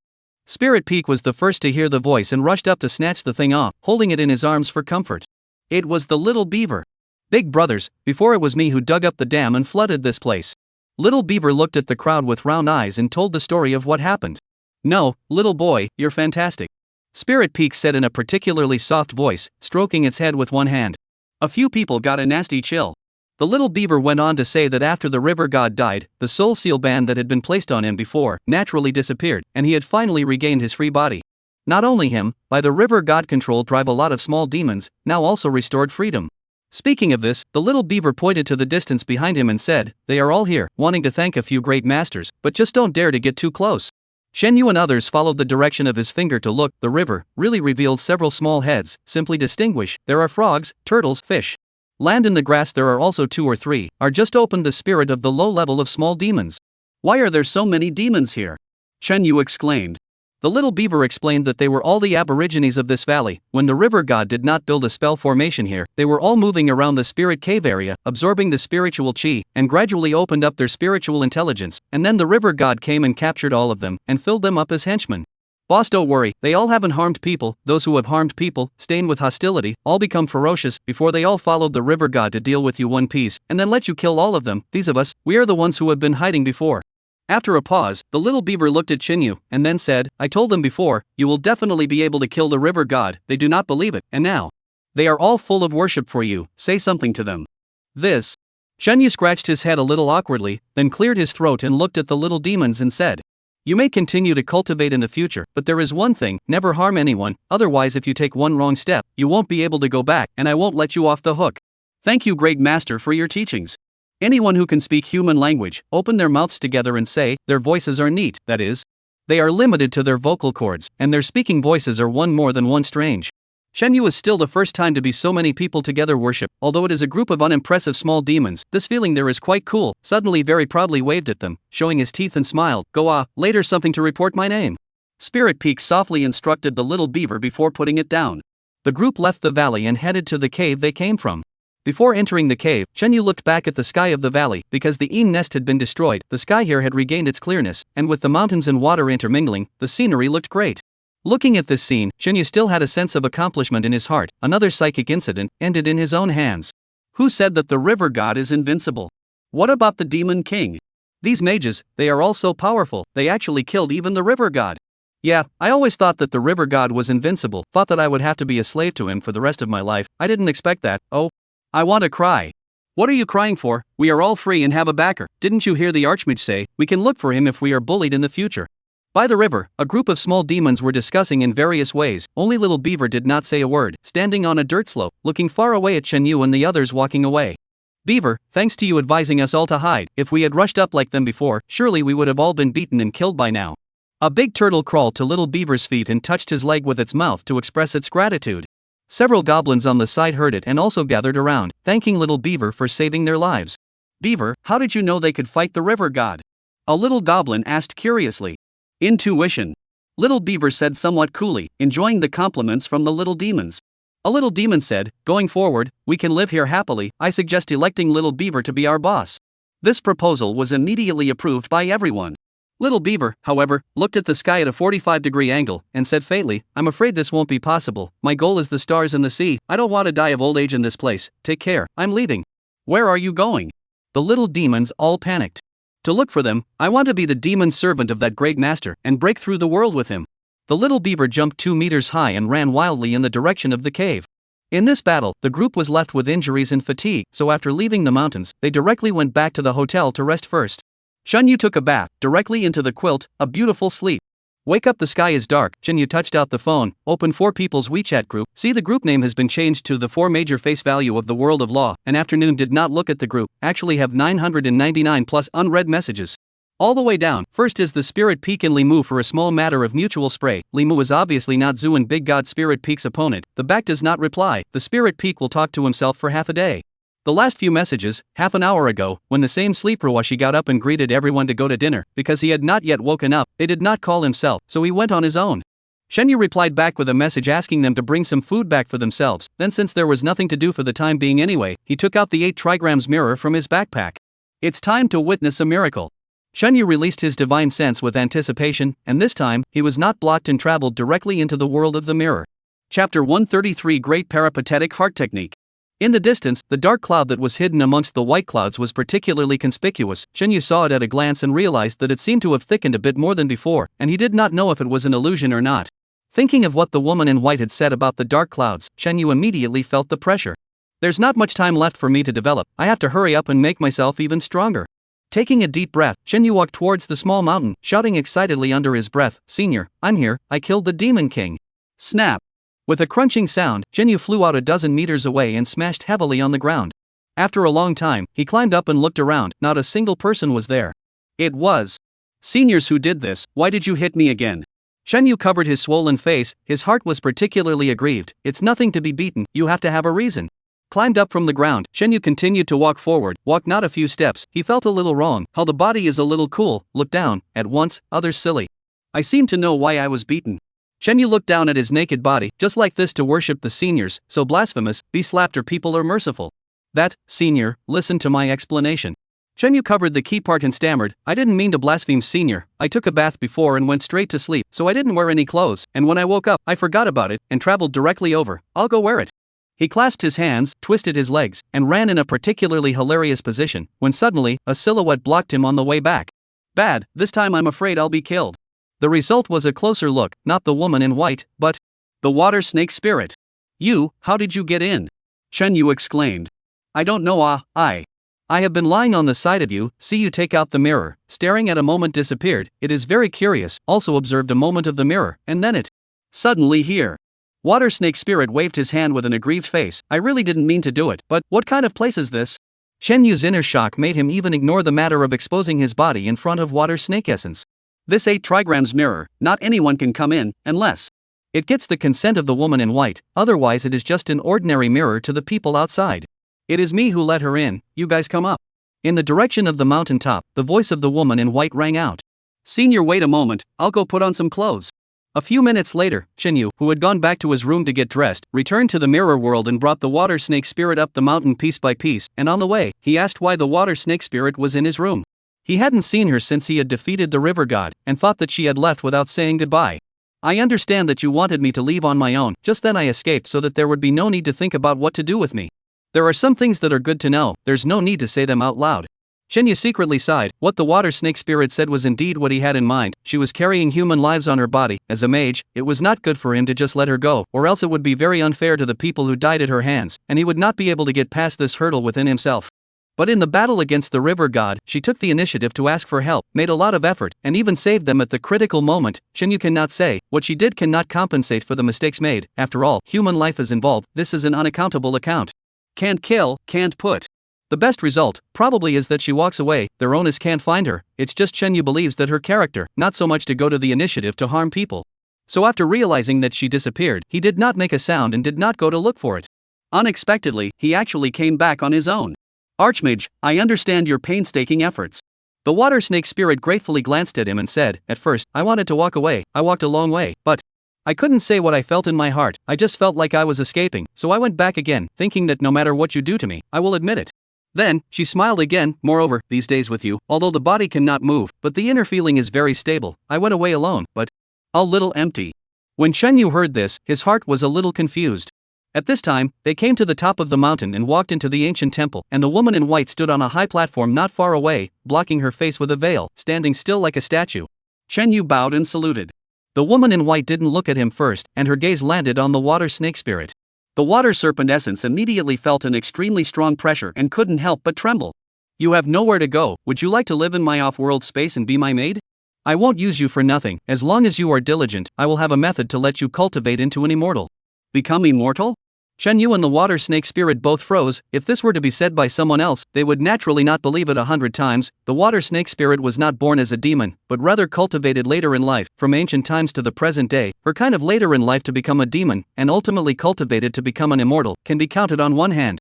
[SPEAKER 2] Spirit Peak was the first to hear the voice and rushed up to snatch the thing off, holding it in his arms for comfort. It was the little beaver. Big brothers, before it was me who dug up the dam and flooded this place. Little beaver looked at the crowd with round eyes and told the story of what happened. No, little boy, you're fantastic. Spirit Peak said in a particularly soft voice, stroking its head with one hand. A few people got a nasty chill. The little beaver went on to say that after the river god died, the soul seal band that had been placed on him before naturally disappeared, and he had finally regained his free body. Not only him, by the river god control drive a lot of small demons, now also restored freedom. Speaking of this, the little beaver pointed to the distance behind him and said, they are all here, wanting to thank a few great masters, but just don't dare to get too close. Shen Yu and others followed the direction of his finger to look. The river really revealed several small heads. Simply distinguish, there are frogs, turtles, fish. Land in the grass there are also 2 or 3, are just opened the spirit of the low level of small demons. Why are there so many demons here? Chen Yu exclaimed. The little beaver explained that they were all the aborigines of this valley. When the river god did not build a spell formation here, they were all moving around the spirit cave area, absorbing the spiritual chi, and gradually opened up their spiritual intelligence, and then the river god came and captured all of them, and filled them up as henchmen. Boss, don't worry, they all haven't harmed people. Those who have harmed people, stained with hostility, all become ferocious, before they all followed the river god to deal with you one piece, and then let you kill all of them. These of us, we are the ones who have been hiding before. After a pause, the little beaver looked at Chinyu, and then said, I told them before, you will definitely be able to kill the river god. They do not believe it, and now they are all full of worship for you. Say something to them. This. Chinyu scratched his head a little awkwardly, then cleared his throat and looked at the little demons and said, you may continue to cultivate in the future, but there is one thing, never harm anyone, otherwise if you take one wrong step, you won't be able to go back, and I won't let you off the hook. Thank you, great master, for your teachings. Anyone who can speak human language, open their mouths together and say, their voices are neat, that is, they are limited to their vocal cords, and their speaking voices are one more than one strange. Shenyu is still the first time to be so many people together worship, although it is a group of unimpressive small demons, this feeling there is quite cool. Suddenly very proudly waved at them, showing his teeth and smiled, go later something to report my name. Spirit Peak softly instructed the little beaver before putting it down. The group left the valley and headed to the cave they came from. Before entering the cave, Chenyu looked back at the sky of the valley. Because the Ean nest had been destroyed, the sky here had regained its clearness, and with the mountains and water intermingling, the scenery looked great. Looking at this scene, Chenyu still had a sense of accomplishment in his heart. Another psychic incident ended in his own hands. Who said that the river god is invincible? What about the demon king? These mages, they are all so powerful, they actually killed even the river god. Yeah, I always thought that the river god was invincible, thought that I would have to be a slave to him for the rest of my life. I didn't expect that. Oh, I want to cry. What are you crying for? We are all free and have a backer. Didn't you hear the Archmage say, we can look for him if we are bullied in the future? By the river, a group of small demons were discussing in various ways. Only little beaver did not say a word, standing on a dirt slope, looking far away at Chenyu and the others walking away. Beaver, thanks to you advising us all to hide. If we had rushed up like them before, surely we would have all been beaten and killed by now. A big turtle crawled to little beaver's feet and touched his leg with its mouth to express its gratitude. Several goblins on the side heard it and also gathered around, thanking little beaver for saving their lives. Beaver, how did you know they could fight the river god? A little goblin asked curiously. Intuition. Little beaver said somewhat coolly, enjoying the compliments from the little demons. A little demon said, going forward, we can live here happily. I suggest electing little beaver to be our boss. This proposal was immediately approved by everyone. Little beaver, however, looked at the sky at a 45-degree angle and said faintly, I'm afraid this won't be possible. My goal is the stars and the sea. I don't want to die of old age in this place. Take care, I'm leaving. Where are you going? The little demons all panicked. To look for them, I want to be the demon servant of that great master and break through the world with him. The little beaver jumped 2 meters high and ran wildly in the direction of the cave. In this battle, the group was left with injuries and fatigue, so after leaving the mountains, they directly went back to the hotel to rest first. Shenyu took a bath, directly into the quilt, a beautiful sleep. Wake up, the sky is dark. Shenyu touched out the phone, opened 4 people's WeChat group. See, the group name has been changed to the 4 major face value of the world of law. An afternoon did not look at the group, actually have 999 plus unread messages. All the way down, first is the Spirit Peak and Limu for a small matter of mutual spray. Limu is obviously not Zu and Big God Spirit Peak's opponent. The back does not reply. The Spirit Peak will talk to himself for half a day. The last few messages, half an hour ago, when the same sleeperwashi got up and greeted everyone to go to dinner, because he had not yet woken up, they did not call himself, so he went on his own. Shenyu replied back with a message asking them to bring some food back for themselves. Then, since there was nothing to do for the time being anyway, he took out the 8 trigrams mirror from his backpack. It's time to witness a miracle. Shenyu released his divine sense with anticipation, and this time, he was not blocked and traveled directly into the world of the mirror. Chapter 133, Great Peripatetic Heart Technique. In the distance, the dark cloud that was hidden amongst the white clouds was particularly conspicuous. Shenyu saw it at a glance and realized that it seemed to have thickened a bit more than before, and he did not know if it was an illusion or not. Thinking of what the woman in white had said about the dark clouds, Shenyu immediately felt the pressure. There's not much time left for me to develop. I have to hurry up and make myself even stronger. Taking a deep breath, Shenyu walked towards the small mountain, shouting excitedly under his breath, Senior, I'm here, I killed the Demon King. Snap! With a crunching sound, Shenyu flew out a dozen meters away and smashed heavily on the ground. After a long time, he climbed up and looked around. Not a single person was there. It was Seniors who did this. Why did you hit me again? Shenyu covered his swollen face. His heart was particularly aggrieved. It's nothing to be beaten, you have to have a reason. Climbed up from the ground, Shenyu continued to walk forward, walked not a few steps. He felt a little wrong, how the body is a little cool, looked down, at once, others silly. I seem to know why I was beaten. Shenyu looked down at his naked body, just like this to worship the seniors, so blasphemous, be slapped or people are merciful. That, senior, listen to my explanation. Shenyu covered the key part and stammered, I didn't mean to blaspheme senior, I took a bath before and went straight to sleep, so I didn't wear any clothes, and when I woke up, I forgot about it, and traveled directly over, I'll go wear it. He clasped his hands, twisted his legs, and ran in a particularly hilarious position, when suddenly, a silhouette blocked him on the way back. Bad, this time I'm afraid I'll be killed. The result was a closer look, not the woman in white, but the water snake spirit. You, how did you get in? Shenyu exclaimed. I don't know. I have been lying on the side of you, see you take out the mirror, staring at a moment disappeared, it is very curious, also observed a moment of the mirror, and then it. Suddenly here. Water snake spirit waved his hand with an aggrieved face, I really didn't mean to do it, but what kind of place is this? Shenyu's inner shock made him even ignore the matter of exposing his body in front of water snake essence. This 8 trigrams mirror, not anyone can come in, unless it gets the consent of the woman in white, otherwise it is just an ordinary mirror to the people outside. It is me who let her in, you guys come up. In the direction of the mountain top, the voice of the woman in white rang out. Senior, wait a moment, I'll go put on some clothes. A few minutes later, Shenyu, who had gone back to his room to get dressed, returned to the mirror world and brought the water snake spirit up the mountain piece by piece, and on the way, he asked why the water snake spirit was in his room. He hadn't seen her since he had defeated the river god, and thought that she had left without saying goodbye. I understand that you wanted me to leave on my own, just then I escaped so that there would be no need to think about what to do with me. There are some things that are good to know, there's no need to say them out loud. Shenyu secretly sighed, what the water snake spirit said was indeed what he had in mind, she was carrying human lives on her body, as a mage, it was not good for him to just let her go, or else it would be very unfair to the people who died at her hands, and he would not be able to get past this hurdle within himself. But in the battle against the river god, she took the initiative to ask for help, made a lot of effort, and even saved them at the critical moment. Shenyu cannot say, what she did cannot compensate for the mistakes made, after all, human life is involved, this is an unaccountable account. Can't kill, can't put. The best result, probably is that she walks away, their owners can't find her, it's just Shenyu believes that her character, not so much to go to the initiative to harm people. So after realizing that she disappeared, he did not make a sound and did not go to look for it. Unexpectedly, he actually came back on his own. Archmage, I understand your painstaking efforts. The water snake spirit gratefully glanced at him and said, at first, I wanted to walk away, I walked a long way, but I couldn't say what I felt in my heart, I just felt like I was escaping, so I went back again, thinking that no matter what you do to me, I will admit it. Then, she smiled again, moreover, these days with you, although the body cannot move, but the inner feeling is very stable, I went away alone, but a little empty. When Shenyu heard this, his heart was a little confused. At this time, they came to the top of the mountain and walked into the ancient temple, and the woman in white stood on a high platform not far away, blocking her face with a veil, standing still like a statue. Shenyu bowed and saluted. The woman in white didn't look at him first, and her gaze landed on the water snake spirit. The water serpent essence immediately felt an extremely strong pressure and couldn't help but tremble. You have nowhere to go, would you like to live in my off-world space and be my maid? I won't use you for nothing, as long as you are diligent, I will have a method to let you cultivate into an immortal. Become immortal? Shenyu and the water snake spirit both froze. If this were to be said by someone else, they would naturally not believe it 100 times. The water snake spirit was not born as a demon, but rather cultivated later in life, from ancient times to the present day. Her kind of later in life to become a demon, and ultimately cultivated to become an immortal, can be counted on one hand.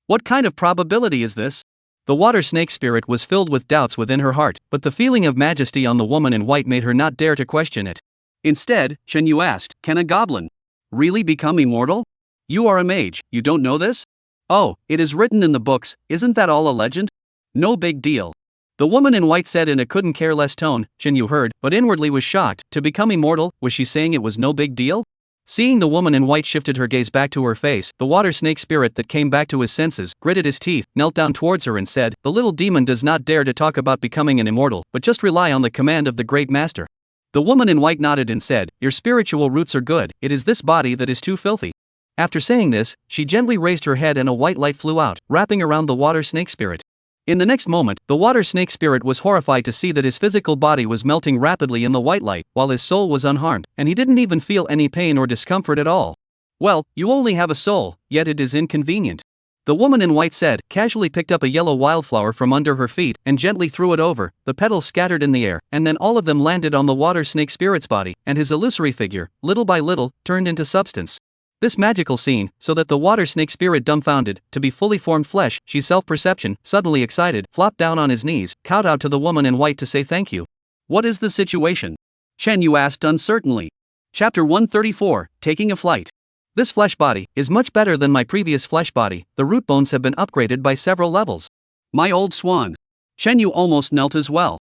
[SPEAKER 2] What kind of probability is this? The water snake spirit was filled with doubts within her heart, but the feeling of majesty on the woman in white made her not dare to question it. Instead, Shenyu asked, can a goblin really become immortal? You are a mage, you don't know this? Oh, it is written in the books, isn't that all a legend? No big deal. The woman in white said in a couldn't care less tone. Shenyu heard, but inwardly was shocked. To become immortal, was she saying it was no big deal? Seeing the woman in white shifted her gaze back to her face, the water snake spirit that came back to his senses, gritted his teeth, knelt down towards her and said, the little demon does not dare to talk about becoming an immortal, but just rely on the command of the great master. The woman in white nodded and said, your spiritual roots are good, it is this body that is too filthy. After saying this, she gently raised her head and a white light flew out, wrapping around the water snake spirit. In the next moment, the water snake spirit was horrified to see that his physical body was melting rapidly in the white light, while his soul was unharmed, and he didn't even feel any pain or discomfort at all. Well, you only have a soul, yet it is inconvenient. The woman in white said, casually picked up a yellow wildflower from under her feet, and gently threw it over. The petals scattered in the air, and then all of them landed on the water snake spirit's body, and his illusory figure, little by little, turned into substance. This magical scene, so that the water snake spirit dumbfounded, to be fully formed flesh, she's self-perception, suddenly excited, flopped down on his knees, kowtowed to the woman in white to say thank you. What is the situation? Chen Yu asked uncertainly. Chapter 134, Taking a Flight. This flesh body is much better than my previous flesh body, the root bones have been upgraded by several levels. My old swan. Chen Yu almost knelt as well.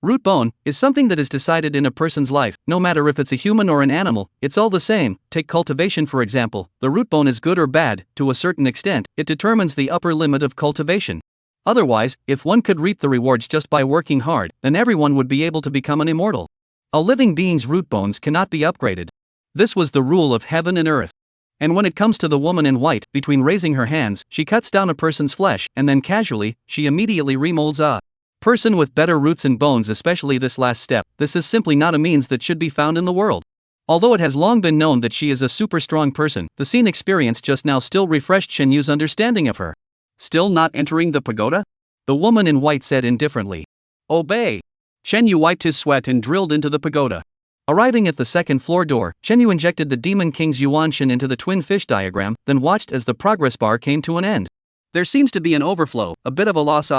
[SPEAKER 2] Root bone is something that is decided in a person's life, no matter if it's a human or an animal, it's all the same. Take cultivation for example, the root bone is good or bad, to a certain extent, it determines the upper limit of cultivation. Otherwise, if one could reap the rewards just by working hard, then everyone would be able to become an immortal. A living being's root bones cannot be upgraded. This was the rule of heaven and earth. And when it comes to the woman in white, between raising her hands, she cuts down a person's flesh, and then casually, she immediately remolds a person with better roots and bones, especially this last step. This is simply not a means that should be found in the world. Although it has long been known that she is a super strong person, the scene experienced just now still refreshed Chen Yu's understanding of her. Still not entering the pagoda? The woman in white said indifferently. Obey. Chen Yu wiped his sweat and drilled into the pagoda. Arriving at the second floor door, Chen Yu injected the Demon King's Yuanshin into the twin fish diagram, then watched as the progress bar came to an end. There seems to be an overflow, a bit of a loss.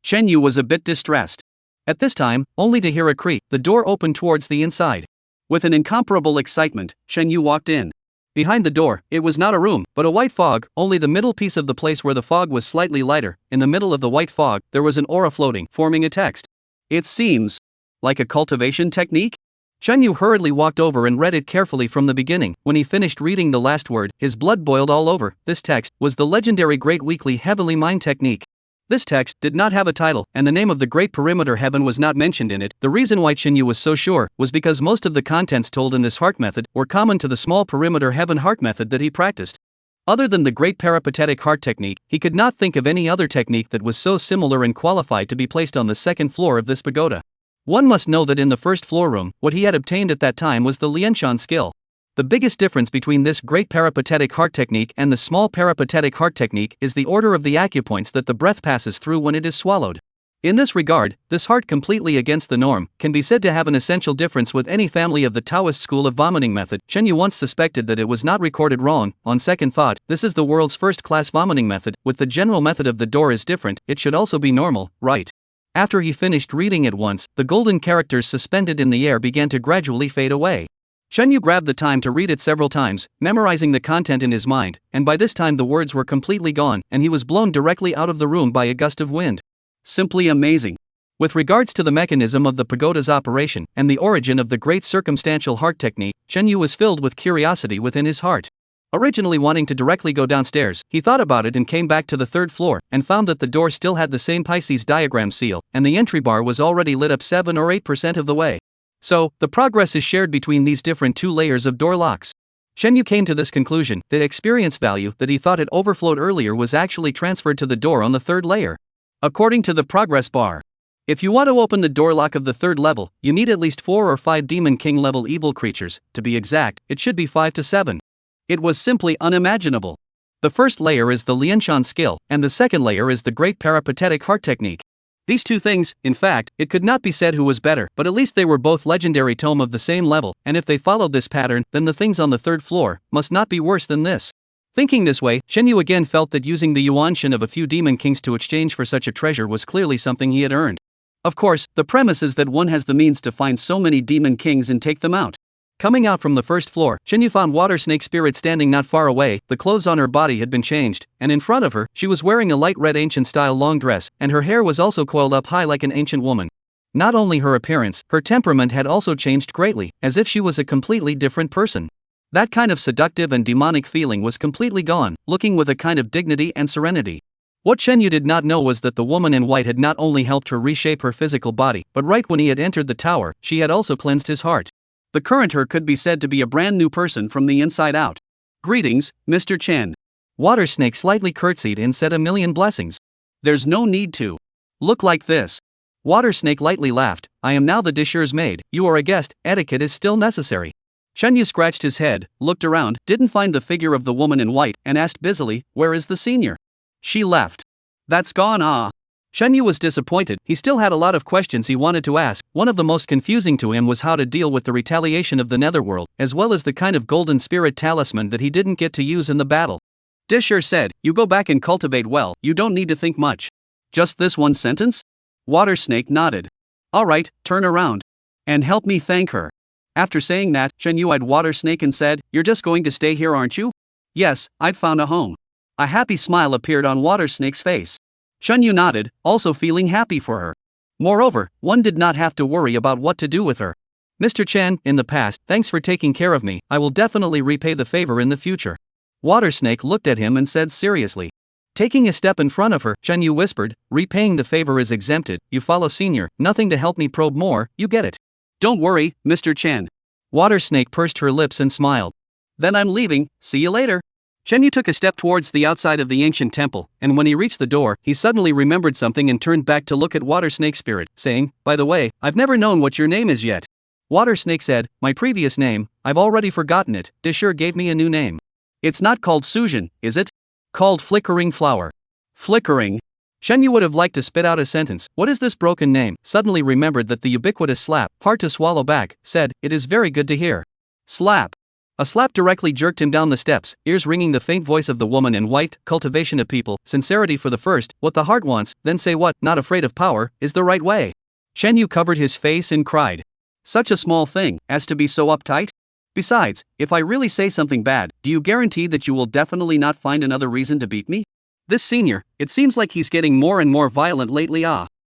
[SPEAKER 2] Chen Yu was a bit distressed. At this time, only to hear a creak, the door opened towards the inside. With an incomparable excitement, Chen Yu walked in. Behind the door, it was not a room, but a white fog, only the middle piece of the place where the fog was slightly lighter. In the middle of the white fog, there was an aura floating, forming a text. It seems like a cultivation technique? Chen Yu hurriedly walked over and read it carefully from the beginning. When he finished reading the last word, his blood boiled all over. This text was the legendary Great Weekly Heavenly Mind Technique. This text did not have a title, and the name of the Great Perimeter Heaven was not mentioned in it. The reason why Chen Yu was so sure was because most of the contents told in this heart method were common to the small Perimeter Heaven heart method that he practiced. Other than the Great Peripatetic Heart Technique, he could not think of any other technique that was so similar and qualified to be placed on the second floor of this pagoda. One must know that in the first floor room, what he had obtained at that time was the Lianshan skill. The biggest difference between this Great Peripatetic Heart Technique and the Small Peripatetic Heart Technique is the order of the acupoints that the breath passes through when it is swallowed. In this regard, this heart completely against the norm can be said to have an essential difference with any family of the Taoist school of vomiting method. Chen Yu once suspected that it was not recorded wrong. On second thought, this is the world's first-class vomiting method. With the general method of the door is different, it should also be normal, right? After he finished reading it once, the golden characters suspended in the air began to gradually fade away. Chen Yu grabbed the time to read it several times, memorizing the content in his mind, and by this time the words were completely gone, and he was blown directly out of the room by a gust of wind. Simply amazing. With regards to the mechanism of the pagoda's operation and the origin of the Great Circumstantial Heart Technique, Chen Yu was filled with curiosity within his heart. Originally wanting to directly go downstairs, he thought about it and came back to the third floor, and found that the door still had the same Pisces diagram seal, and the entry bar was already lit up 7 or 8% of the way. So, the progress is shared between these different two layers of door locks. Chen Yu came to this conclusion: the experience value that he thought had overflowed earlier was actually transferred to the door on the third layer. According to the progress bar, if you want to open the door lock of the third level, you need at least 4 or 5 Demon King level evil creatures. To be exact, it should be 5 to 7. It was simply unimaginable. The first layer is the Lianshan skill, and the second layer is the Great Peripatetic Heart Technique. These two things, in fact, it could not be said who was better, but at least they were both legendary tome of the same level, and if they followed this pattern, then the things on the third floor must not be worse than this. Thinking this way, Chen Yu again felt that using the Yuanshin of a few Demon Kings to exchange for such a treasure was clearly something he had earned. Of course, the premise is that one has the means to find so many Demon Kings and take them out. Coming out from the first floor, Chen Yu found Water Snake Spirit standing not far away. The clothes on her body had been changed, and in front of her, she was wearing a light red ancient-style long dress, and her hair was also coiled up high like an ancient woman. Not only her appearance, her temperament had also changed greatly, as if she was a completely different person. That kind of seductive and demonic feeling was completely gone, looking with a kind of dignity and serenity. What Chen Yu did not know was that the woman in white had not only helped her reshape her physical body, but right when he had entered the tower, she had also cleansed his heart. The current her could be said to be a brand new person from the inside out. Greetings, Mr. Chen. Water Snake slightly curtsied and said a million blessings. There's no need to look like this. Water Snake lightly laughed. I am now the disher's maid. You are a guest, etiquette is still necessary. Chen Yu scratched his head, looked around, didn't find the figure of the woman in white, and asked busily, where is the senior? She left. That's gone. Chen Yu was disappointed. He still had a lot of questions he wanted to ask. One of the most confusing to him was how to deal with the retaliation of the Netherworld, as well as the kind of golden spirit talisman that he didn't get to use in the battle. Disher said, "You go back and cultivate well, you don't need to think much." "Just this one sentence?" Water Snake nodded. "Alright, turn around. And help me thank her." After saying that, Chen Yu eyed Water Snake and said, "You're just going to stay here, aren't you?" "Yes, I've found a home." A happy smile appeared on Water Snake's face. Chen Yu nodded, also feeling happy for her. Moreover, one did not have to worry about what to do with her. "Mr. Chen, in the past, thanks for taking care of me. I will definitely repay the favor in the future." Water Snake looked at him and said seriously. Taking a step in front of her, Chen Yu whispered, "Repaying the favor is exempted. You follow senior, nothing to help me probe more, you get it." "Don't worry, Mr. Chen." Water Snake pursed her lips and smiled. "Then I'm leaving, see you later." Chen Yu took a step towards the outside of the ancient temple, and when he reached the door, he suddenly remembered something and turned back to look at Water Snake Spirit, saying, "By the way, I've never known what your name is yet." Water Snake said, "My previous name, I've already forgotten it. Disher gave me a new name. It's not called Sujin, is it? Called Flickering Flower." Flickering? Chen Yu would have liked to spit out a sentence. What is this broken name? Suddenly remembered that the ubiquitous slap, hard to swallow back, said, "It is very good to hear." Slap. A slap directly jerked him down the steps, ears ringing the faint voice of the woman in white. Cultivation of people, sincerity for the first, what the heart wants, then say what, not afraid of power, is the right way. Chen Yu covered his face and cried. Such a small thing, as to be so uptight? Besides, if I really say something bad, do you guarantee that you will definitely not find another reason to beat me? This senior, it seems like he's getting more and more violent lately.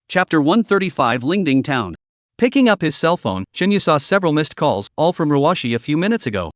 [SPEAKER 2] Chapter 135 Lingding Town. Picking up his cell phone, Chen Yu saw several missed calls, all from Ruwashi a few minutes ago.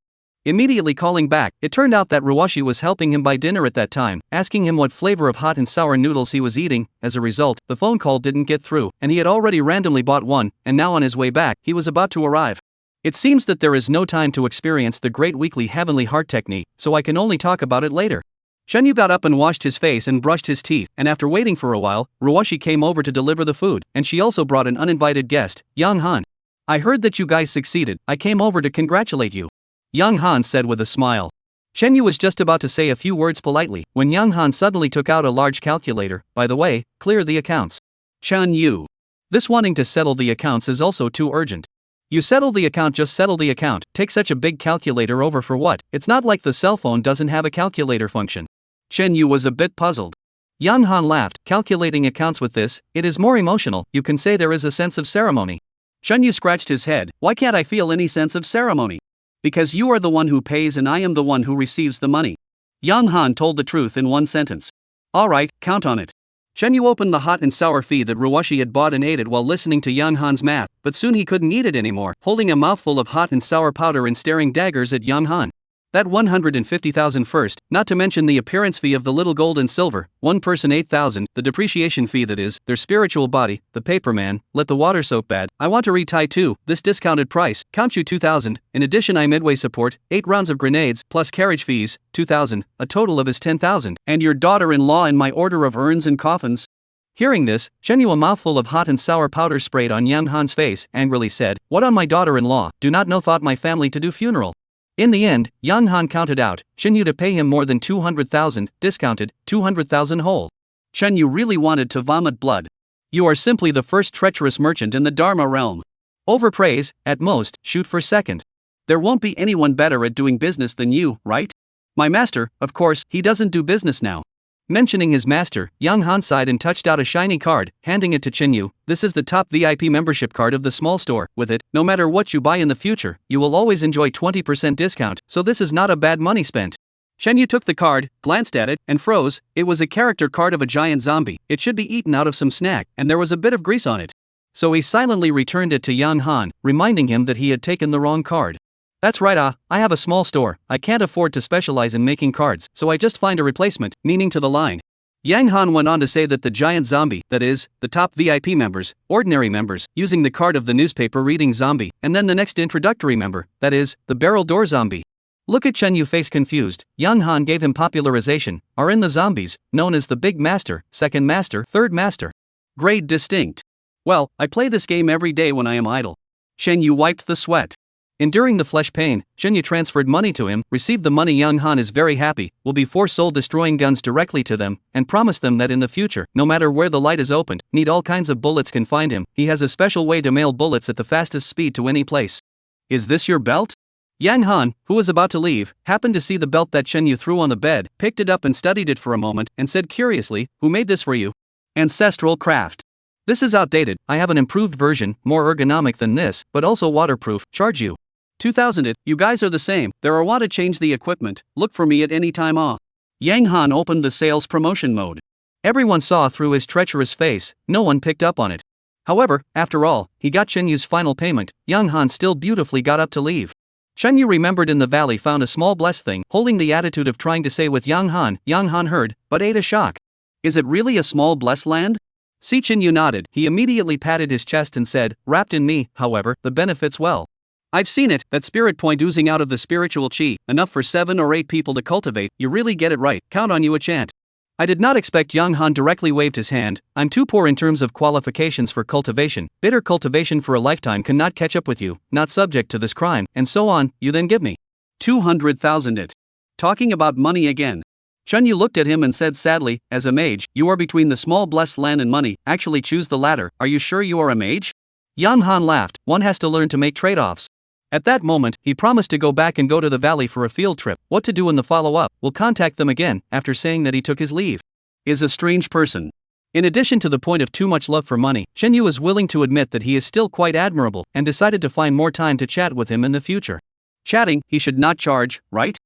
[SPEAKER 2] Immediately calling back, it turned out that Ruwashi was helping him buy dinner at that time, asking him what flavor of hot and sour noodles he was eating. As a result, the phone call didn't get through, and he had already randomly bought one, and now on his way back, he was about to arrive. It seems that there is no time to experience the great weekly heavenly heart technique, so I can only talk about it later. Chen Yu got up and washed his face and brushed his teeth, and after waiting for a while, Ruwashi came over to deliver the food, and she also brought an uninvited guest, Yang Han. "I heard that you guys succeeded, I came over to congratulate you," Yang Han said with a smile. Chen Yu was just about to say a few words politely, when Yang Han suddenly took out a large calculator. "By the way, clear the accounts." Chen Yu. This wanting to settle the accounts is also too urgent. You settle the account, just settle the account, take such a big calculator over for what? It's not like the cell phone doesn't have a calculator function. Chen Yu was a bit puzzled. Yang Han laughed, "Calculating accounts with this, it is more emotional, you can say there is a sense of ceremony." Chen Yu scratched his head. "Why can't I feel any sense of ceremony?" "Because you are the one who pays and I am the one who receives the money." Yang Han told the truth in one sentence. "Alright, count on it." Chen Yu opened the hot and sour feed that Ruwashi had bought and ate it while listening to Yang Han's math, but soon he couldn't eat it anymore, holding a mouthful of hot and sour powder and staring daggers at Yang Han. That 150,000 first, not to mention the appearance fee of the little gold and silver, one person 8,000, the depreciation fee that is, their spiritual body, the paperman, let the water soak bad, I want to retie too, this discounted price, count you 2,000, in addition I midway support, 8 rounds of grenades, plus carriage fees, 2,000, a total of is 10,000, and your daughter-in-law in my order of urns and coffins. Hearing this, Chen Yu, a mouthful of hot and sour powder sprayed on Yang Han's face, angrily said, "What on my daughter-in-law, do not know thought my family to do funeral." In the end, Yang Han counted out, Chen Yu to pay him more than 200,000, discounted, 200,000 whole. Chen Yu really wanted to vomit blood. You are simply the first treacherous merchant in the Dharma realm. Overpraise, at most, shoot for second. There won't be anyone better at doing business than you, right? My master, of course, he doesn't do business now. Mentioning his master, Yang Han sighed and touched out a shiny card, handing it to Chen Yu. "This is the top VIP membership card of the small store. With it, no matter what you buy in the future, you will always enjoy 20% discount, so this is not a bad money spent." Chen Yu took the card, glanced at it, and froze. It was a character card of a giant zombie. It should be eaten out of some snack, and there was a bit of grease on it. So he silently returned it to Yang Han, reminding him that he had taken the wrong card. "That's right, I have a small store, I can't afford to specialize in making cards, so I just find a replacement," meaning to the line. Yang Han went on to say that the giant zombie, that is, the top VIP members, ordinary members, using the card of the newspaper reading zombie, and then the next introductory member, that is, the barrel door zombie. Look at Chen Yu face confused. Yang Han gave him popularization, are in the zombies, known as the big master, second master, third master. Grade distinct. Well, I play this game every day when I am idle. Chen Yu wiped the sweat. Enduring the flesh pain, Shenyu transferred money to him, received the money. Young Han is very happy, will be 4 soul-destroying guns directly to them, and promised them that in the future, no matter where the light is opened, need all kinds of bullets can find him, he has a special way to mail bullets at the fastest speed to any place. Is this your belt? Yang Han, who was about to leave, happened to see the belt that Shenyu threw on the bed, picked it up and studied it for a moment, and said curiously, "Who made this for you?" Ancestral craft. This is outdated, I have an improved version, more ergonomic than this, but also waterproof, charge you 2,000 it, you guys are the same, there are want to change the equipment, look for me at any time. Yang Han opened the sales promotion mode. Everyone saw through his treacherous face, no one picked up on it. However, after all, he got Shenyu's final payment. Yang Han still beautifully got up to leave. Shenyu remembered in the valley found a small blessed thing, holding the attitude of trying to say with Yang Han heard, but ate a shock. Is it really a small blessed land? Si Shenyu nodded, he immediately patted his chest and said, wrapped in me, however, the benefits well. I've seen it, that spirit point oozing out of the spiritual chi, enough for 7 or 8 people to cultivate, you really get it right, count on you a chant. I did not expect. Yang Han directly waved his hand, I'm too poor in terms of qualifications for cultivation, bitter cultivation for a lifetime cannot catch up with you, not subject to this crime, and so on, you then give me 200,000 it. Talking about money again. Shenyu looked at him and said sadly, as a mage, you are between the small blessed land and money, actually choose the latter, are you sure you are a mage? Yang Han laughed, one has to learn to make trade-offs. At that moment, he promised to go back and go to the valley for a field trip. What to do in the follow-up, will contact them again, after saying that he took his leave. Is a strange person. In addition to the point of too much love for money, Shenyu is willing to admit that he is still quite admirable, and decided to find more time to chat with him in the future. Chatting, he should not charge, right?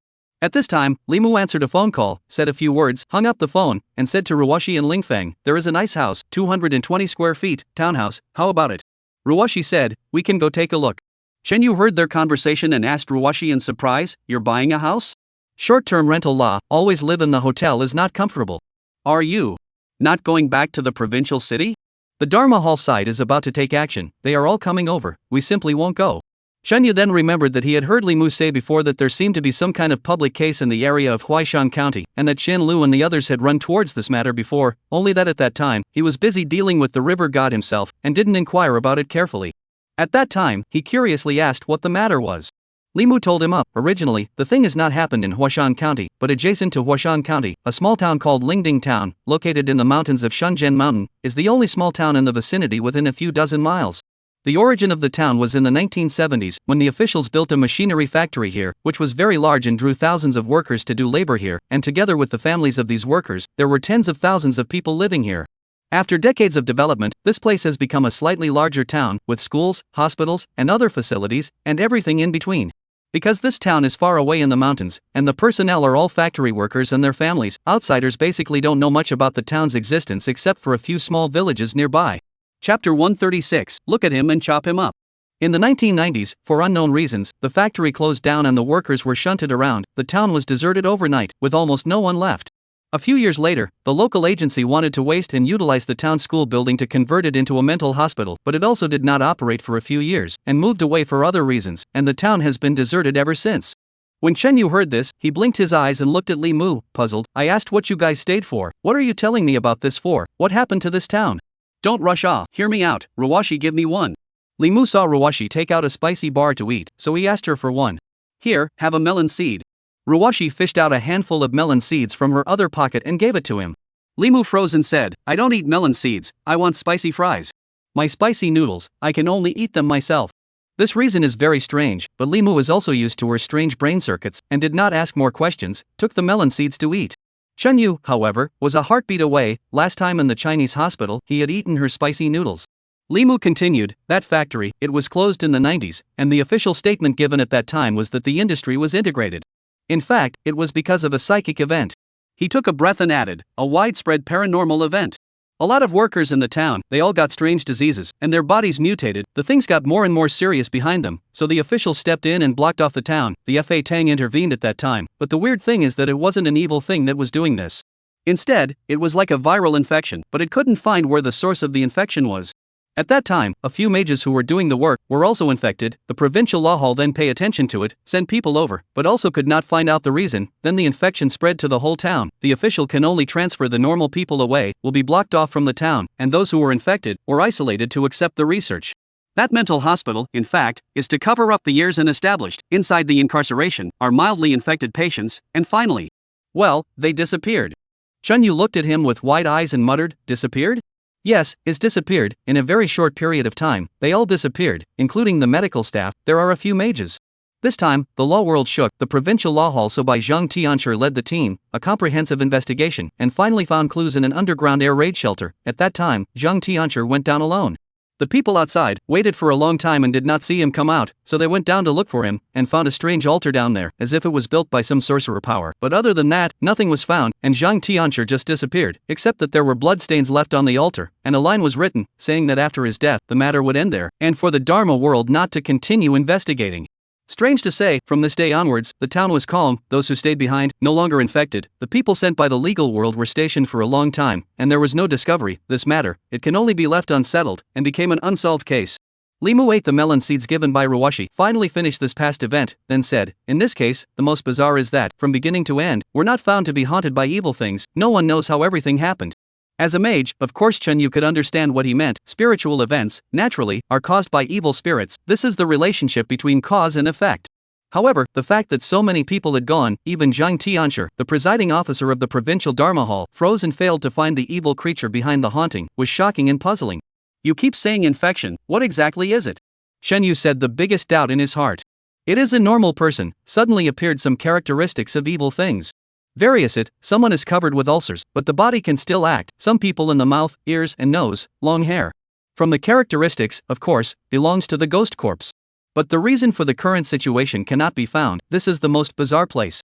[SPEAKER 2] At this time, Limu answered a phone call, said a few words, hung up the phone, and said to Ruwashi and Lingfeng, there is a nice house, 220 square feet, townhouse, how about it? Ruwashi said, we can go take a look. Shenyu heard their conversation and asked Ruwashi in surprise, you're buying a house? Short-term rental law, always live in the hotel is not comfortable. Are you not going back to the provincial city? The Dharma Hall side is about to take action, they are all coming over, we simply won't go. Shenyu then remembered that he had heard Limu say before that there seemed to be some kind of public case in the area of Huaishan County, and that Shen Lu and the others had run towards this matter before, only that at that time, he was busy dealing with the river god himself, and didn't inquire about it carefully. At that time, he curiously asked what the matter was. Limu told him originally, the thing has not happened in Huashan County, but adjacent to Huashan County, a small town called Lingding Town, located in the mountains of Shenzhen Mountain, is the only small town in the vicinity within a few dozen miles. The origin of the town was in the 1970s, when the officials built a machinery factory here, which was very large and drew thousands of workers to do labor here, and together with the families of these workers, there were tens of thousands of people living here. After decades of development, this place has become a slightly larger town, with schools, hospitals, and other facilities, and everything in between. Because this town is far away in the mountains, and the personnel are all factory workers and their families, outsiders basically don't know much about the town's existence except for a few small villages nearby. Chapter 136, Look at him and chop him up. In the 1990s, for unknown reasons, the factory closed down and the workers were shunted around, the town was deserted overnight, with almost no one left. A few years later, the local agency wanted to waste and utilize the town school building to convert it into a mental hospital, but it also did not operate for a few years, and moved away for other reasons, and the town has been deserted ever since. When Shenyu heard this, he blinked his eyes and looked at Li Mu, puzzled. I asked what you guys stayed for, what are you telling me about this for, what happened to this town? Don't rush hear me out, Ruwashi give me one. Li Mu saw Ruwashi take out a spicy bar to eat, so he asked her for one. Here, have a melon seed. Ruwashi fished out a handful of melon seeds from her other pocket and gave it to him. Limu froze and said, I don't eat melon seeds, I want spicy fries. My spicy noodles, I can only eat them myself. This reason is very strange, but Limu is also used to her strange brain circuits, and did not ask more questions, took the melon seeds to eat. Shenyu, however, was a heartbeat away, last time in the Chinese hospital, he had eaten her spicy noodles. Limu continued, that factory, it was closed in the 90s, and the official statement given at that time was that the industry was integrated. In fact, it was because of a psychic event. He took a breath and added, a widespread paranormal event. A lot of workers in the town, they all got strange diseases, and their bodies mutated, the things got more and more serious behind them, so the officials stepped in and blocked off the town, the Fa Tang intervened at that time, but the weird thing is that it wasn't an evil thing that was doing this. Instead, it was like a viral infection, but it couldn't find where the source of the infection was. At that time, a few mages who were doing the work were also infected, the provincial law hall then pay attention to it, send people over, but also could not find out the reason, then the infection spread to the whole town, the official can only transfer the normal people away, will be blocked off from the town, and those who were infected, were isolated to accept the research. That mental hospital, in fact, is to cover up the years and established, inside the incarceration, are mildly infected patients, and finally,
[SPEAKER 1] well, they disappeared. Chunyu looked at him with wide eyes and muttered, disappeared? Yes, is disappeared, in a very short period of time, they all disappeared, including the medical staff, there are a few mages. This time, the law world shook, the provincial law hall so by Zhang Tianshi led the team, a comprehensive investigation, and finally found clues in an underground air raid shelter. At that time, Zhang Tianshi went down alone. The people outside waited for a long time and did not see him come out, so they went down to look for him, and found a strange altar down there, as if it was built by some sorcerer power. But other than that, nothing was found, and Zhang Tianshi just disappeared, except that there were bloodstains left on the altar, and a line was written, saying that after his death, the matter would end there, and for the Dharma world not to continue investigating. Strange to say, from this day onwards, the town was calm, those who stayed behind, no longer infected, the people sent by the legal world were stationed for a long time, and there was no discovery. This matter, it can only be left unsettled, and became an unsolved case. Limu ate the melon seeds given by Ruwashi, finally finished this past event, then said, in this case, the most bizarre is that, from beginning to end, we're not found to be haunted by evil things, no one knows how everything happened. As a mage, of course Chunyu could understand what he meant. Spiritual events, naturally, are caused by evil spirits. This is the relationship between cause and effect. However, the fact that so many people had gone, even Zhang Tianshi, the presiding officer of the provincial Dharma Hall, froze and failed to find the evil creature behind the haunting, was shocking and puzzling. You keep saying infection, what exactly is it? Chunyu said, the biggest doubt in his heart. It is a normal person, suddenly appeared some characteristics of evil things. Various it, someone is covered with ulcers, but the body can still act, some people in the mouth, ears and nose, long hair. From the characteristics, of course, belongs to the ghost corpse. But the reason for the current situation cannot be found, this is the most bizarre place.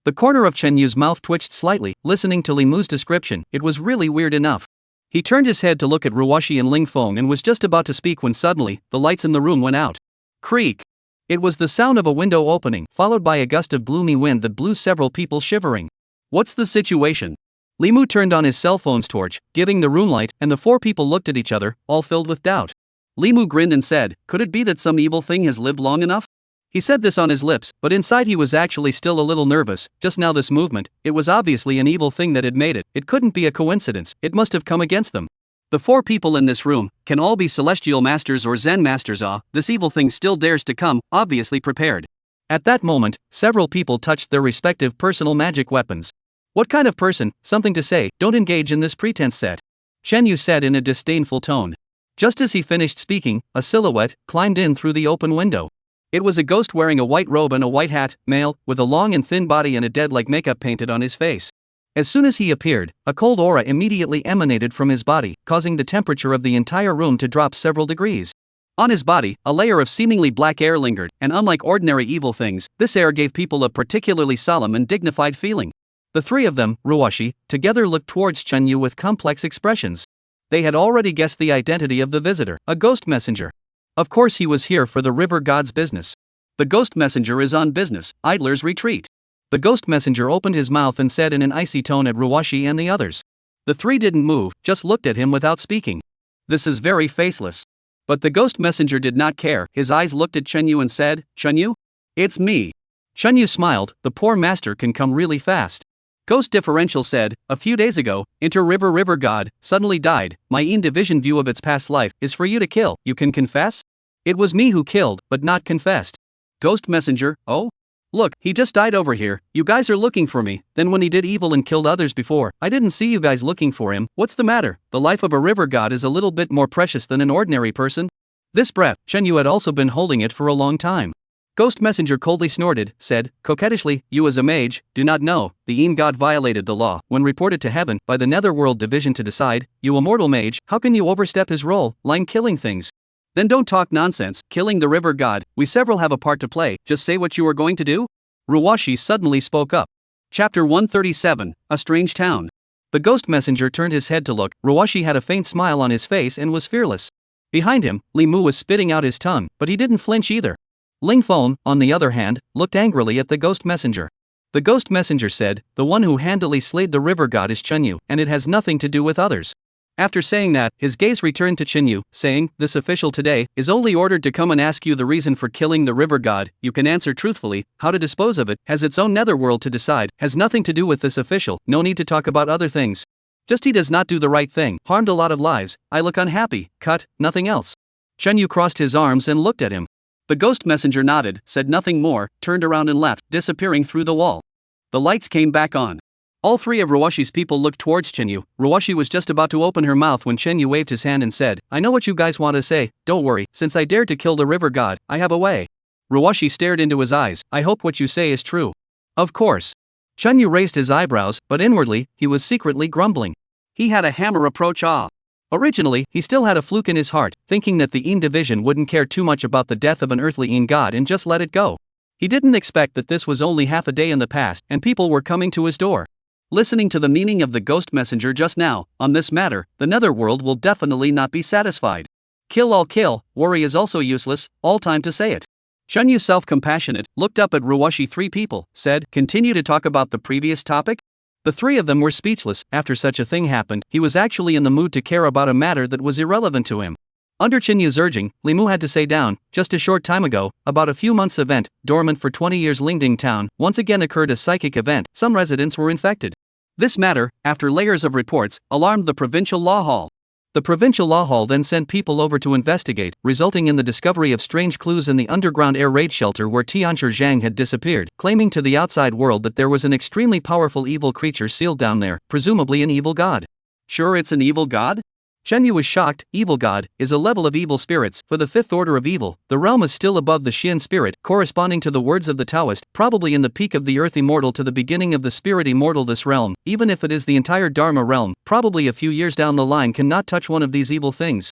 [SPEAKER 1] The corner of Chenyu's mouth twitched slightly, listening to Limu's description, it was really weird enough. He turned his head to look at Ruwashi and Ling Feng and was just about to speak when suddenly, the lights in the room went out. Creak! It was the sound of a window opening, followed by a gust of gloomy wind that blew several people shivering. What's the situation? Limu turned on his cell phone's torch, giving the room light, and the four people looked at each other, all filled with doubt. Limu grinned and said, could it be that some evil thing has lived long enough? He said this on his lips, but inside he was actually still a little nervous. Just now this movement, it was obviously an evil thing that had made it. It couldn't be a coincidence, it must have come against them. The four people in this room can all be celestial masters or Zen masters. This evil thing still dares to come, obviously prepared. At that moment, several people touched their respective personal magic weapons. What kind of person? Something to say, don't engage in this pretense set. Chunyu said in a disdainful tone. Just as he finished speaking, a silhouette climbed in through the open window. It was a ghost wearing a white robe and a white hat, male, with a long and thin body and a dead-like makeup painted on his face. As soon as he appeared, a cold aura immediately emanated from his body, causing the temperature of the entire room to drop several degrees. On his body, a layer of seemingly black air lingered, and unlike ordinary evil things, this air gave people a particularly solemn and dignified feeling. The three of them, Ruwashi, together looked towards Chunyu with complex expressions. They had already guessed the identity of the visitor, a ghost messenger. Of course he was here for the river god's business. The ghost messenger is on business, idlers retreat. The ghost messenger opened his mouth and said in an icy tone at Ruwashi and the others. The three didn't move, just looked at him without speaking. This is very faceless. But the ghost messenger did not care, his eyes looked at Chunyu and said, Chunyu? It's me. Chunyu smiled, the poor master can come really fast. Ghost differential said, a few days ago, river god, suddenly died, my in-division view of its past life is for you to kill, you can confess? It was me who killed, but not confessed. Ghost messenger, oh? Look, he just died over here, you guys are looking for me, then when he did evil and killed others before, I didn't see you guys looking for him, what's the matter? The life of a river god is a little bit more precious than an ordinary person. This breath, Chunyu had also been holding it for a long time. Ghost messenger coldly snorted, said, coquettishly, you as a mage, do not know, the Een god violated the law, when reported to heaven, by the Netherworld division to decide, you a mortal mage, how can you overstep his role, lying killing things? Then don't talk nonsense, killing the river god, we several have a part to play, just say what you are going to do? Ruwashi suddenly spoke up. Chapter 137, A Strange Town. The ghost messenger turned his head to look, Ruwashi had a faint smile on his face and was fearless. Behind him, Limu was spitting out his tongue, but he didn't flinch either. Ling Feng, on the other hand, looked angrily at the ghost messenger. The ghost messenger said, the one who handily slayed the river god is Chunyu, and it has nothing to do with others. After saying that, his gaze returned to Chunyu, saying, this official today is only ordered to come and ask you the reason for killing the river god, you can answer truthfully, how to dispose of it, has its own netherworld to decide, has nothing to do with this official, no need to talk about other things. Just he does not do the right thing, harmed a lot of lives, I look unhappy, cut, nothing else.
[SPEAKER 2] Chen Yu crossed his arms and looked at him. The ghost messenger nodded, said nothing more, turned around and left, disappearing through the wall. The lights came back on. All three of Ruoshi's people looked towards Chen Yu. Ruoshi was just about to open her mouth when Chen Yu waved his hand and said, "I know what you guys want to say, don't worry, since I dared to kill the river god, I have a way." Ruoshi stared into his eyes. "I hope what you say is true." "Of course." Chen Yu raised his eyebrows, but inwardly, he was secretly grumbling. He had a hammer approach Originally, he still had a fluke in his heart, thinking that the Yin division wouldn't care too much about the death of an earthly Yin god and just let it go. He didn't expect that this was only half a day in the past and people were coming to his door. Listening to the meaning of the ghost messenger just now, on this matter, the netherworld will definitely not be satisfied. Kill all kill, worry is also useless, all time to say it. Chen Yu, self-compassionate, looked up at Ruoshi. Three people, said, "Continue to talk about the previous topic?" The three of them were speechless. After such a thing happened, he was actually in the mood to care about a matter that was irrelevant to him. Under Chen Yu's urging, Li Mu had to say down, just a short time ago, about a few months event, dormant for 20 years Lingding town, once again occurred a psychic event, some residents were infected. This matter, after layers of reports, alarmed the provincial law hall. The provincial law hall then sent people over to investigate, resulting in the discovery of strange clues in the underground air raid shelter where Tianshi Zhang had disappeared, claiming to the outside world that there was an extremely powerful evil creature sealed down there, presumably an evil god. Sure, it's an evil god? Chen Yu was shocked. Evil god is a level of evil spirits. For the fifth order of evil, the realm is still above the Xian spirit, corresponding to the words of the Taoist, probably in the peak of the earth immortal to the beginning of the spirit immortal. This realm, even if it is the entire Dharma realm, probably a few years down the line cannot touch one of these evil things.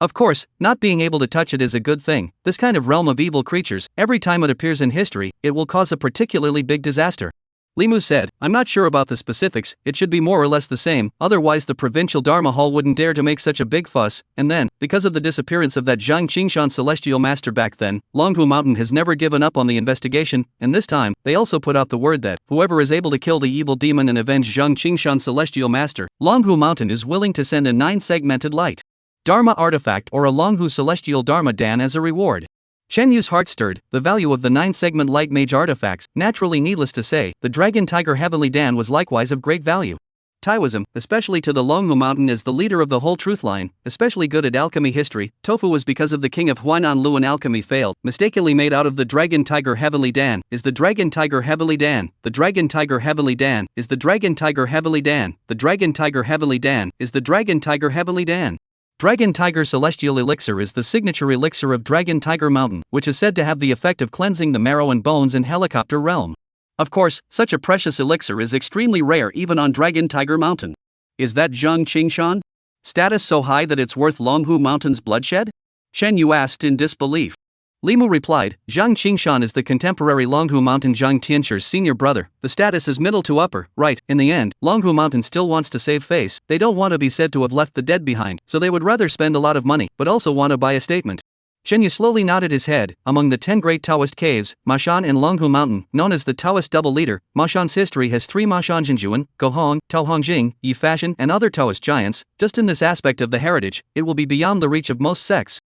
[SPEAKER 2] Of course, not being able to touch it is a good thing. This kind of realm of evil creatures, every time it appears in history, it will cause a particularly big disaster. Li Mu said, "I'm not sure about the specifics, it should be more or less the same, otherwise the provincial Dharma hall wouldn't dare to make such a big fuss, and then, because of the disappearance of that Zhang Qingshan celestial master back then, Longhu Mountain has never given up on the investigation, and this time, they also put out the word that, whoever is able to kill the evil demon and avenge Zhang Qingshan celestial master, Longhu Mountain is willing to send a 9-segmented light Dharma artifact or a Longhu celestial Dharma Dan as a reward." Chen Yu's heart stirred. The value of the 9-segment light mage artifacts, naturally needless to say, the Dragon Tiger Heavenly Dan was likewise of great value. Taoism, especially to the Longhu Mountain, is the leader of the whole truth line, especially good at alchemy history. Tofu was because of the king of Huainan Luan alchemy failed, mistakenly made out of the Dragon Tiger Heavenly Dan. Is the Dragon Tiger Heavenly Dan? The Dragon Tiger Heavenly Dan? Is the Dragon Tiger Heavenly Dan? The Dragon Tiger Heavenly Dan? Is the Dragon Tiger Heavenly Dan? Dragon Tiger Celestial Elixir is the signature elixir of Dragon Tiger Mountain, which is said to have the effect of cleansing the marrow and bones in Helicopter Realm. Of course, such a precious elixir is extremely rare even on Dragon Tiger Mountain. Is that Zhang Qingshan? Status so high that it's worth Longhu Mountain's bloodshed? Chen Yu asked in disbelief. Li Mu replied, Zhang Qingshan is the contemporary Longhu Mountain Zhang Tianxi's senior brother. The status is middle to upper, right? In the end, Longhu Mountain still wants to save face. They don't want to be said to have left the dead behind, so they would rather spend a lot of money, but also want to buy a statement. Chen Yu slowly nodded his head. Among the 10 great Taoist caves, Mashan and Longhu Mountain, known as the Taoist double leader, Mashan's history has 3 Mashan Jinjuan, Gohong, Tao Hongjing, Yi Fashion, and other Taoist giants. Just in this aspect of the heritage, it will be beyond the reach of most sects.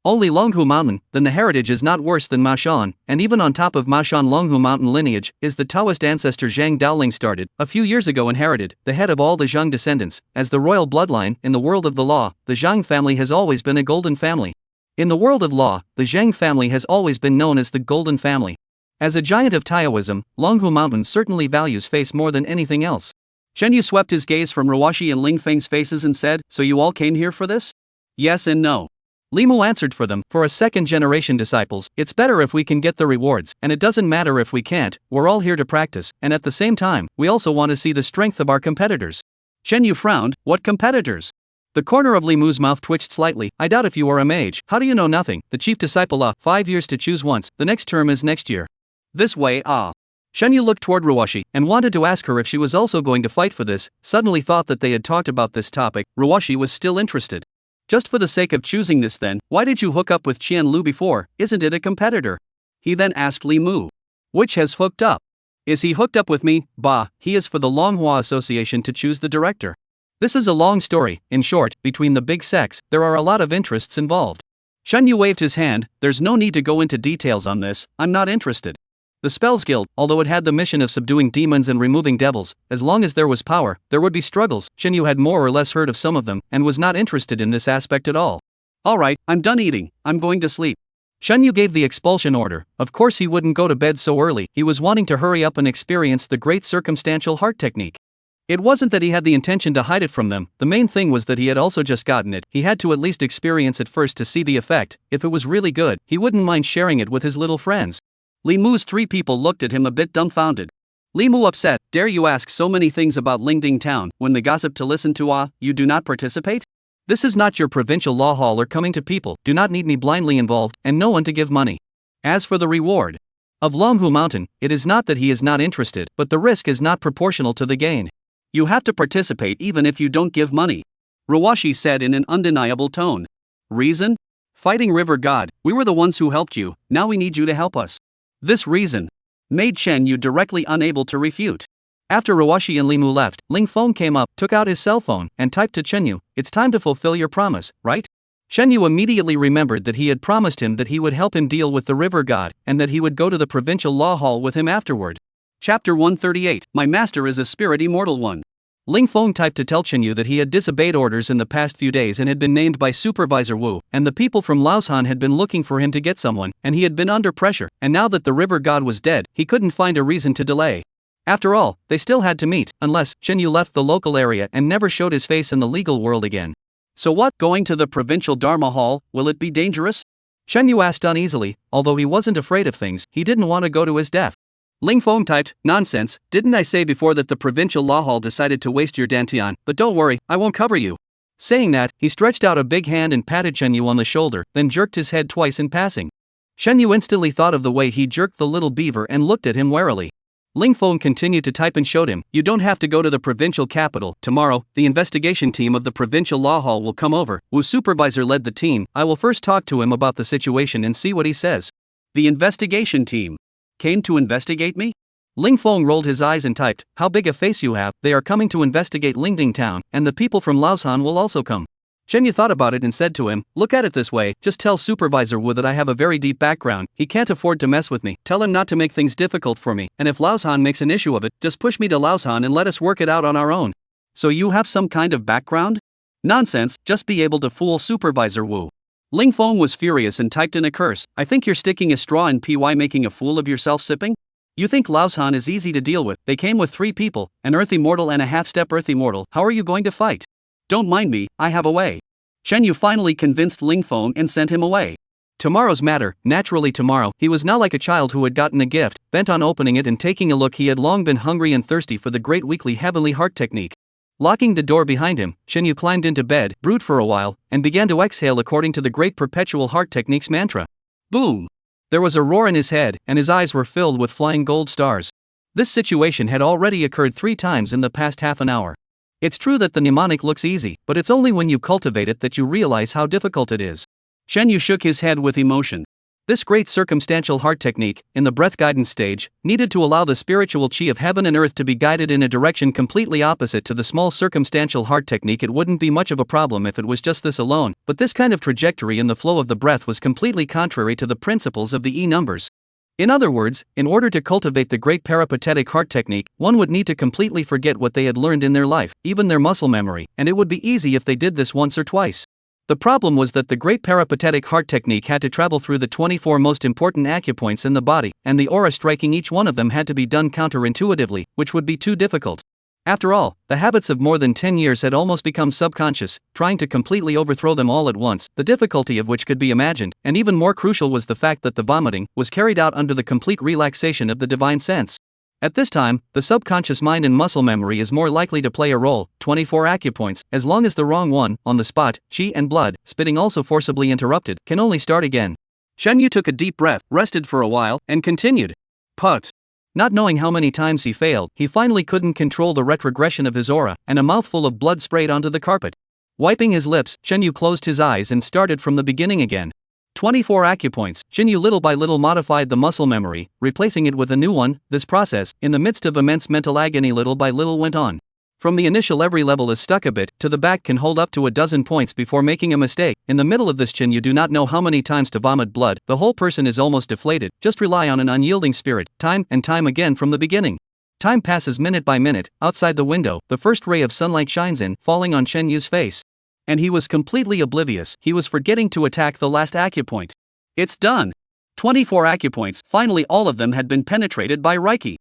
[SPEAKER 2] Only Longhu Mountain, then the heritage is not worse than Mashan, and even on top of Mashan Longhu Mountain lineage, is the Taoist ancestor Zhang Daoling started, a few years ago inherited, the head of all the Zhang descendants. As the royal bloodline, in the world of the law, the Zhang family has always been a golden family. In the world of law, the Zhang family has always been known as the golden family. As a giant of Taoism, Longhu Mountain certainly values face more than anything else. Chen Yu swept his gaze from Ruoshi and Ling Feng's faces and said, "So you all came here for this?" Yes and no. Li Mu answered for them. For a second-generation disciples, it's better if we can get the rewards, and it doesn't matter if we can't, we're all here to practice, and at the same time, we also want to see the strength of our competitors. Chen Yu frowned. What competitors? The corner of Li Mu's mouth twitched slightly. I doubt if you are a mage. How do you know nothing? The chief disciple 5 years to choose once, the next term is next year. This way Chen Yu looked toward Ruoshi, and wanted to ask her if she was also going to fight for this, suddenly thought that they had talked about this topic. Ruoshi was still interested. Just for the sake of choosing this then, why did you hook up with Qian Lu before? Isn't it a competitor? He then asked Li Mu. Which has hooked up? Is he hooked up with me? Bah, he is for the Manhwa Association to choose the director. This is a long story. In short, between the big sects, there are a lot of interests involved. Chen Yu waved his hand. There's no need to go into details on this, I'm not interested. The Spells Guild, although it had the mission of subduing demons and removing devils, as long as there was power, there would be struggles. Chen Yu had more or less heard of some of them, and was not interested in this aspect at all. Alright, I'm done eating, I'm going to sleep. Shen Yu gave the expulsion order. Of course he wouldn't go to bed so early, he was wanting to hurry up and experience the great circumstantial heart technique. It wasn't that he had the intention to hide it from them, the main thing was that he had also just gotten it, he had to at least experience it first to see the effect. If it was really good, he wouldn't mind sharing it with his little friends. Li Mu's 3 people looked at him a bit dumbfounded. Li Mu upset, dare you ask so many things about Lingding town, when they gossip to listen to you do not participate? This is not your provincial law hall or coming to people, do not need me blindly involved, and no one to give money. As for the reward of Lomhu Mountain, it is not that he is not interested, but the risk is not proportional to the gain. You have to participate even if you don't give money. Rawashi said in an undeniable tone. Reason? Fighting River God, we were the ones who helped you, now we need you to help us. This reason made Shen Yu directly unable to refute. After Rawashi and Li Mu left, Ling Feng came up, took out his cell phone, and typed to Chen Yu, it's time to fulfill your promise, right? Shen Yu immediately remembered that he had promised him that he would help him deal with the River God, and that he would go to the provincial law hall with him afterward. Chapter 138, My Master is a Spirit Immortal One. Ling Feng typed to tell Chen Yu that he had disobeyed orders in the past few days and had been named by Supervisor Wu, and the people from Laoshan had been looking for him to get someone, and he had been under pressure, and now that the River God was dead, he couldn't find a reason to delay. After all, they still had to meet, unless Chen Yu left the local area and never showed his face in the legal world again. So what, going to the provincial Dharma Hall, will it be dangerous? Shen Yu asked uneasily, although he wasn't afraid of things, he didn't want to go to his death. Ling Feng typed, nonsense, didn't I say before that the provincial law hall decided to waste your dantian, but don't worry, I won't cover you. Saying that, he stretched out a big hand and patted Shen Yu on the shoulder, then jerked his head twice in passing. Shen Yu instantly thought of the way he jerked the little beaver and looked at him warily. Ling Feng continued to type and showed him, you don't have to go to the provincial capital, tomorrow, the investigation team of the provincial law hall will come over. Wu's supervisor led the team, I will first talk to him about the situation and see what he says. The investigation team came to investigate me? Ling Feng rolled his eyes and typed, how big a face you have, they are coming to investigate Lingding town, and the people from Laoshan will also come. Shen Yu thought about it and said to him, look at it this way, just tell Supervisor Wu that I have a very deep background, he can't afford to mess with me, tell him not to make things difficult for me, and if Laoshan makes an issue of it, just push me to Laoshan and let us work it out on our own. So you have some kind of background? Nonsense, just be able to fool Supervisor Wu. Ling Feng was furious and typed in a curse, I think you're sticking a straw in PY making a fool of yourself sipping? You think Laoshan is easy to deal with, they came with 3 people, an Earth Immortal and a half-step Earth Immortal, how are you going to fight? Don't mind me, I have a way. Shen Yu finally convinced Ling Feng and sent him away. Tomorrow's matter, naturally tomorrow, he was now like a child who had gotten a gift, bent on opening it and taking a look. He had long been hungry and thirsty for the great weekly heavenly heart technique. Locking the door behind him, Shen Yu climbed into bed, brewed for a while, and began to exhale according to the great perpetual heart technique's mantra. Boom! There was a roar in his head, and his eyes were filled with flying gold stars. This situation had already occurred 3 times in the past half an hour. It's true that the mnemonic looks easy, but it's only when you cultivate it that you realize how difficult it is. Shen Yu shook his head with emotion. This great circumstantial heart technique, in the breath guidance stage, needed to allow the spiritual chi of heaven and earth to be guided in a direction completely opposite to the small circumstantial heart technique. It wouldn't be much of a problem if it was just this alone, but this kind of trajectory in the flow of the breath was completely contrary to the principles of the E numbers. In other words, in order to cultivate the great peripatetic heart technique, one would need to completely forget what they had learned in their life, even their muscle memory, and it would be easy if they did this once or twice. The problem was that the great peripatetic heart technique had to travel through the 24 most important acupoints in the body, and the aura striking each one of them had to be done counterintuitively, which would be too difficult. After all, the habits of more than 10 years had almost become subconscious, trying to completely overthrow them all at once, the difficulty of which could be imagined, and even more crucial was the fact that the vomiting was carried out under the complete relaxation of the divine sense. At this time, the subconscious mind and muscle memory is more likely to play a role. 24 acupoints, as long as the wrong one, on the spot, chi and blood, spitting also forcibly interrupted, can only start again. Shen Yu took a deep breath, rested for a while, and continued. Put. Not knowing how many times he failed, he finally couldn't control the retrogression of his aura, and a mouthful of blood sprayed onto the carpet. Wiping his lips, Shen Yu closed his eyes and started from the beginning again. 24 acupoints, Shen Yu little by little modified the muscle memory, replacing it with a new one. This process, in the midst of immense mental agony, little by little went on. From the initial every level is stuck a bit, to the back can hold up to a dozen points before making a mistake. In the middle of this Shen Yu do not know how many times to vomit blood, the whole person is almost deflated, just rely on an unyielding spirit, time and time again from the beginning. Time passes minute by minute. Outside the window, the first ray of sunlight shines in, falling on Shen Yu's face. And he was completely oblivious, he was forgetting to attack the last acupoint. It's done. 24 acupoints, finally all of them had been penetrated by Reiki.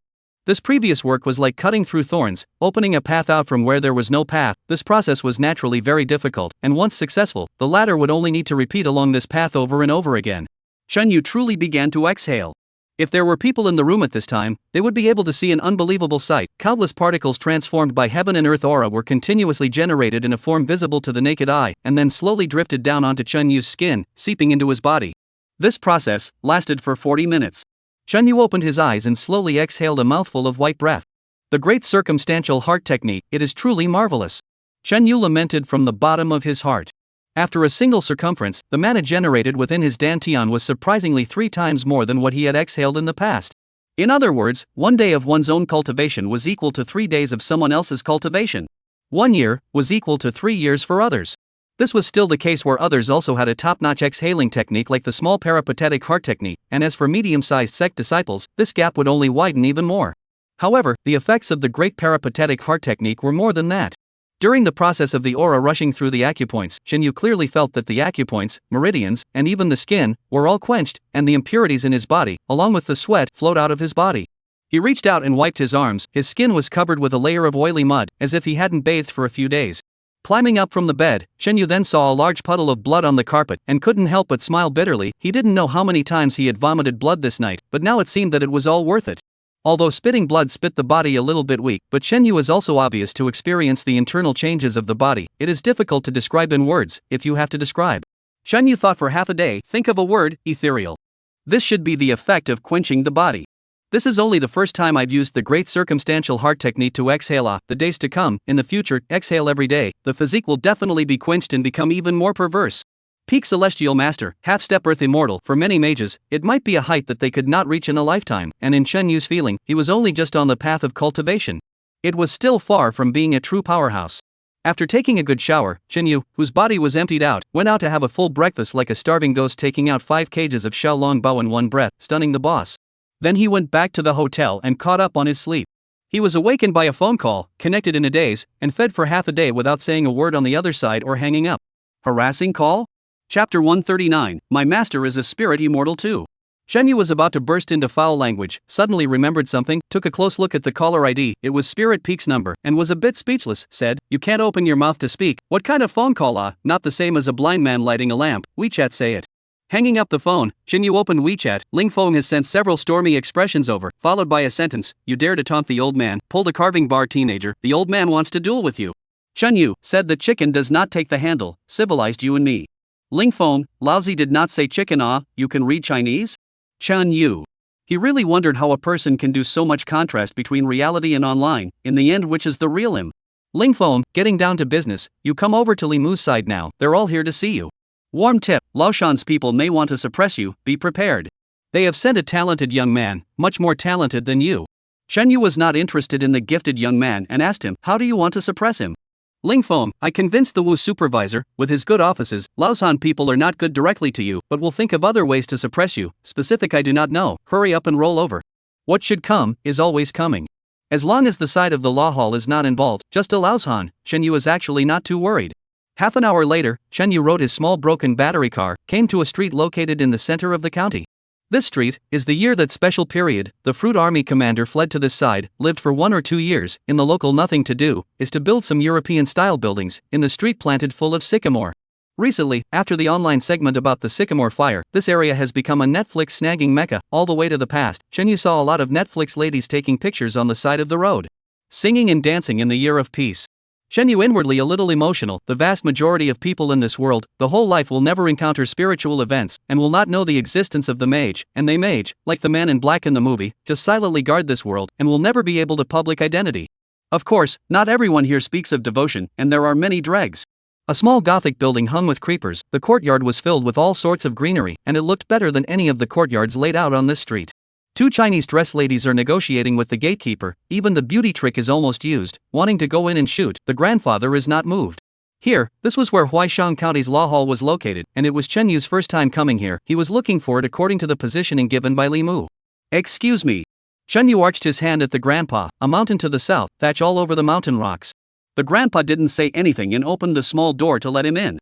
[SPEAKER 2] This previous work was like cutting through thorns, opening a path out from where there was no path. This process was naturally very difficult, and once successful, the latter would only need to repeat along this path over and over again. Chen Yu truly began to exhale. If there were people in the room at this time, they would be able to see an unbelievable sight. Countless particles transformed by heaven and earth aura were continuously generated in a form visible to the naked eye, and then slowly drifted down onto Chen Yu's skin, seeping into his body. This process lasted for 40 minutes. Chen Yu opened his eyes and slowly exhaled a mouthful of white breath. The great circumstantial heart technique, it is truly marvelous. Chen Yu lamented from the bottom of his heart. After a single circumference, the mana generated within his dantian was surprisingly 3 times more than what he had exhaled in the past. In other words, 1 day of one's own cultivation was equal to 3 days of someone else's cultivation. 1 year was equal to 3 years for others. This was still the case where others also had a top-notch exhaling technique like the small peripatetic heart technique, and as for medium-sized sect disciples, this gap would only widen even more. However, the effects of the great peripatetic heart technique were more than that. During the process of the aura rushing through the acupoints, Chen Yu clearly felt that the acupoints, meridians, and even the skin, were all quenched, and the impurities in his body, along with the sweat, flowed out of his body. He reached out and wiped his arms, his skin was covered with a layer of oily mud, as if he hadn't bathed for a few days. Climbing up from the bed, Chen Yu then saw a large puddle of blood on the carpet, and couldn't help but smile bitterly. He didn't know how many times he had vomited blood this night, but now it seemed that it was all worth it. Although spitting blood spit the body a little bit weak, but Chen Yu is also obvious to experience the internal changes of the body. It is difficult to describe in words, if you have to describe. Chen Yu thought for half a day, think of a word, ethereal. This should be the effect of quenching the body. This is only the first time I've used the great circumstantial heart technique to exhale. The days to come, in the future, exhale every day, the physique will definitely be quenched and become even more perverse. Peak Celestial Master, half-step Earth Immortal. For many mages, it might be a height that they could not reach in a lifetime, and in Chen Yu's feeling, he was only just on the path of cultivation. It was still far from being a true powerhouse. After taking a good shower, Chen Yu, whose body was emptied out, went out to have a full breakfast like a starving ghost, taking out 5 cages of Xiaolong Bao in one breath, stunning the boss. Then he went back to the hotel and caught up on his sleep. He was awakened by a phone call, connected in a daze, and fed for half a day without saying a word on the other side or hanging up. Harassing call? Chapter 139, My Master is a Spirit Immortal too. Chen Yu was about to burst into foul language, suddenly remembered something, took a close look at the caller ID, it was Spirit Peak's number, and was a bit speechless, said, "You can't open your mouth to speak, what kind of phone call not the same as a blind man lighting a lamp, WeChat say it." Hanging up the phone, Chen Yu opened WeChat. Ling Feng has sent several stormy expressions over, followed by a sentence, "You dare to taunt the old man, pull the carving bar teenager, the old man wants to duel with you." Chen Yu said the chicken does not take the handle, civilized you and me. Ling Feng, lousy did not say chicken you can read Chinese? Chen Yu. He really wondered how a person can do so much contrast between reality and online, in the end which is the real him. Ling Feng, getting down to business, you come over to Li Mu's side now, they're all here to see you. Warm tip, Laoshan's people may want to suppress you, be prepared. They have sent a talented young man, much more talented than you. Chen Yu was not interested in the gifted young man and asked him, how do you want to suppress him? Ling Feng, I convinced the Wu supervisor, with his good offices, Laoshan people are not good directly to you, but will think of other ways to suppress you, specific I do not know, hurry up and roll over. What should come, is always coming. As long as the side of the law hall is not involved, just a Laoshan, Chen Yu is actually not too worried. Half an hour later, Chen Yu rode his small broken battery car, came to a street located in the center of the county. This street is the year that special period, the Fruit Army commander fled to this side, lived for 1 or 2 years, in the local nothing to do, is to build some European-style buildings, in the street planted full of sycamore. Recently, after the online segment about the sycamore fire, this area has become a Netflix snagging mecca, all the way to the past. Chen Yu saw a lot of Netflix ladies taking pictures on the side of the road. Singing and dancing in the year of peace. Chen Yu inwardly a little emotional, the vast majority of people in this world, the whole life will never encounter spiritual events, and will not know the existence of the mage, and they mage, like the man in black in the movie, just silently guard this world, and will never be able to public identity. Of course, not everyone here speaks of devotion, and there are many dregs. A small Gothic building hung with creepers, the courtyard was filled with all sorts of greenery, and it looked better than any of the courtyards laid out on this street. 2 Chinese dress ladies are negotiating with the gatekeeper, even the beauty trick is almost used, wanting to go in and shoot, the grandfather is not moved. Here, this was where Huaishang County's law hall was located, and it was Chen Yu's first time coming here, he was looking for it according to the positioning given by Li Mu. Excuse me. Chen Yu arched his hand at the grandpa, a mountain to the south, thatch all over the mountain rocks. The grandpa didn't say anything and opened the small door to let him in.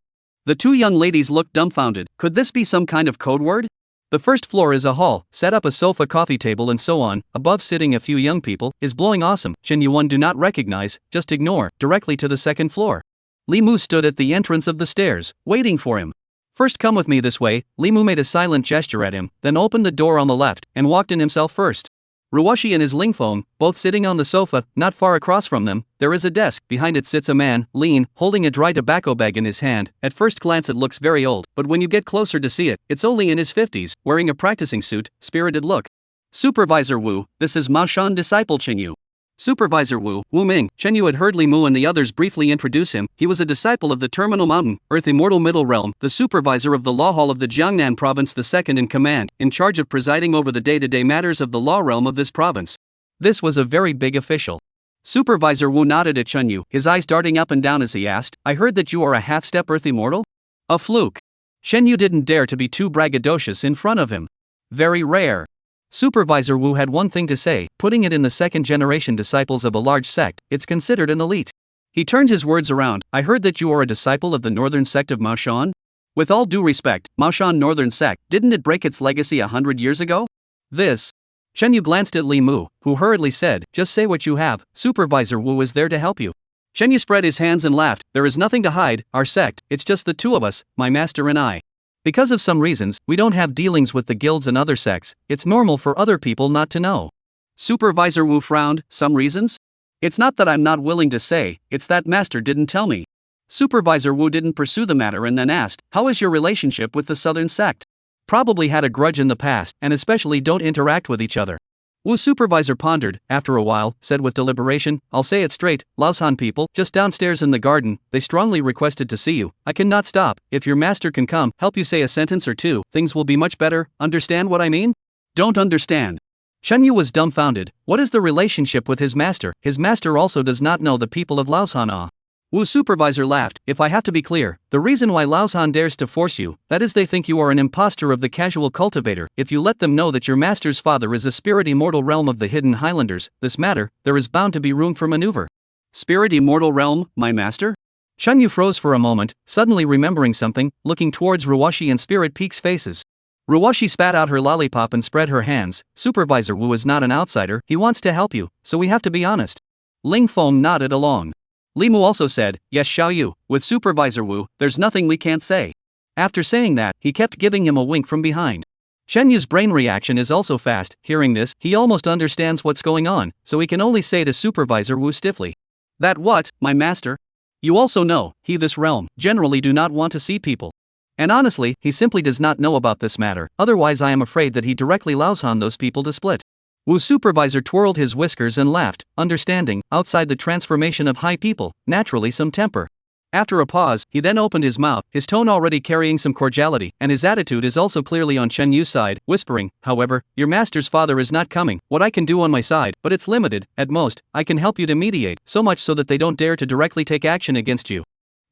[SPEAKER 2] The two young ladies looked dumbfounded. Could this be some kind of code word? The first floor is a hall, set up a sofa, coffee table and so on. Above sitting a few young people, is blowing awesome. Chen Yuan do not recognize, just ignore, directly to the second floor. Li Mu stood at the entrance of the stairs, waiting for him. First come with me this way. Li Mu made a silent gesture at him, then opened the door on the left, and walked in himself first. Ruoshi and his Lingfeng, both sitting on the sofa, not far across from them, there is a desk. Behind it sits a man, lean, holding a dry tobacco bag in his hand. At first glance it looks very old, but when you get closer to see it, it's only in his 50s, wearing a practicing suit, spirited look. Supervisor Wu, this is Mao Shan disciple Chen Yu. Supervisor Wu, Wu Ming. Chen Yu had heard Li Mu and the others briefly introduce him. He was a disciple of the Terminal Mountain, Earth Immortal Middle Realm, the supervisor of the Law Hall of the Jiangnan Province, the second in command, in charge of presiding over the day-to-day matters of the law realm of this province. This was a very big official. Supervisor Wu nodded at Chen Yu, his eyes darting up and down as he asked, I heard that you are a half-step Earth Immortal? A fluke. Chen Yu didn't dare to be too braggadocious in front of him. Very rare. Supervisor Wu had one thing to say, putting it in the second-generation disciples of a large sect, it's considered an elite. He turned his words around, I heard that you are a disciple of the northern sect of Mao Shan? With all due respect, Mao Shan northern sect, didn't it break its legacy 100 years ago? This. Chen Yu glanced at Li Mu, who hurriedly said, just say what you have, Supervisor Wu is there to help you. Chen Yu spread his hands and laughed, there is nothing to hide, our sect, it's just the two of us, my master and I. Because of some reasons, we don't have dealings with the guilds and other sects, it's normal for other people not to know. Supervisor Wu frowned, some reasons? It's not that I'm not willing to say, it's that master didn't tell me. Supervisor Wu didn't pursue the matter and then asked, how is your relationship with the southern sect? Probably had a grudge in the past, and especially don't interact with each other. Wu's supervisor pondered, after a while, said with deliberation, I'll say it straight, Laoshan people, just downstairs in the garden, they strongly requested to see you. I cannot stop, if your master can come, help you say a sentence or two, things will be much better, understand what I mean? Don't understand. Chen Yu was dumbfounded, what is the relationship with his master? His master also does not know the people of Laoshan. Wu's supervisor laughed, if I have to be clear, the reason why Laoshan dares to force you, that is they think you are an impostor of the casual cultivator. If you let them know that your master's father is a spirit immortal realm of the hidden highlanders, this matter, there is bound to be room for maneuver. Spirit immortal realm, my master? Chen Yu froze for a moment, suddenly remembering something, looking towards Ruoshi and Spirit Peak's faces. Ruoshi spat out her lollipop and spread her hands, Supervisor Wu is not an outsider, he wants to help you, so we have to be honest. Ling Feng nodded along. Li Mu also said, yes Xiao Yu, with Supervisor Wu, there's nothing we can't say. After saying that, he kept giving him a wink from behind. Chen Yu's brain reaction is also fast, hearing this, he almost understands what's going on, so he can only say to Supervisor Wu stiffly. That what, my master? You also know, this realm, generally do not want to see people. And honestly, he simply does not know about this matter, otherwise I am afraid that he directly Laoshan those people to split. Wu's supervisor twirled his whiskers and laughed, understanding, outside the transformation of high people, naturally some temper. After a pause, he then opened his mouth, his tone already carrying some cordiality, and his attitude is also clearly on Chen Yu's side, whispering, however, your master's father is not coming, what I can do on my side, but it's limited, at most, I can help you to mediate, so much so that they don't dare to directly take action against you.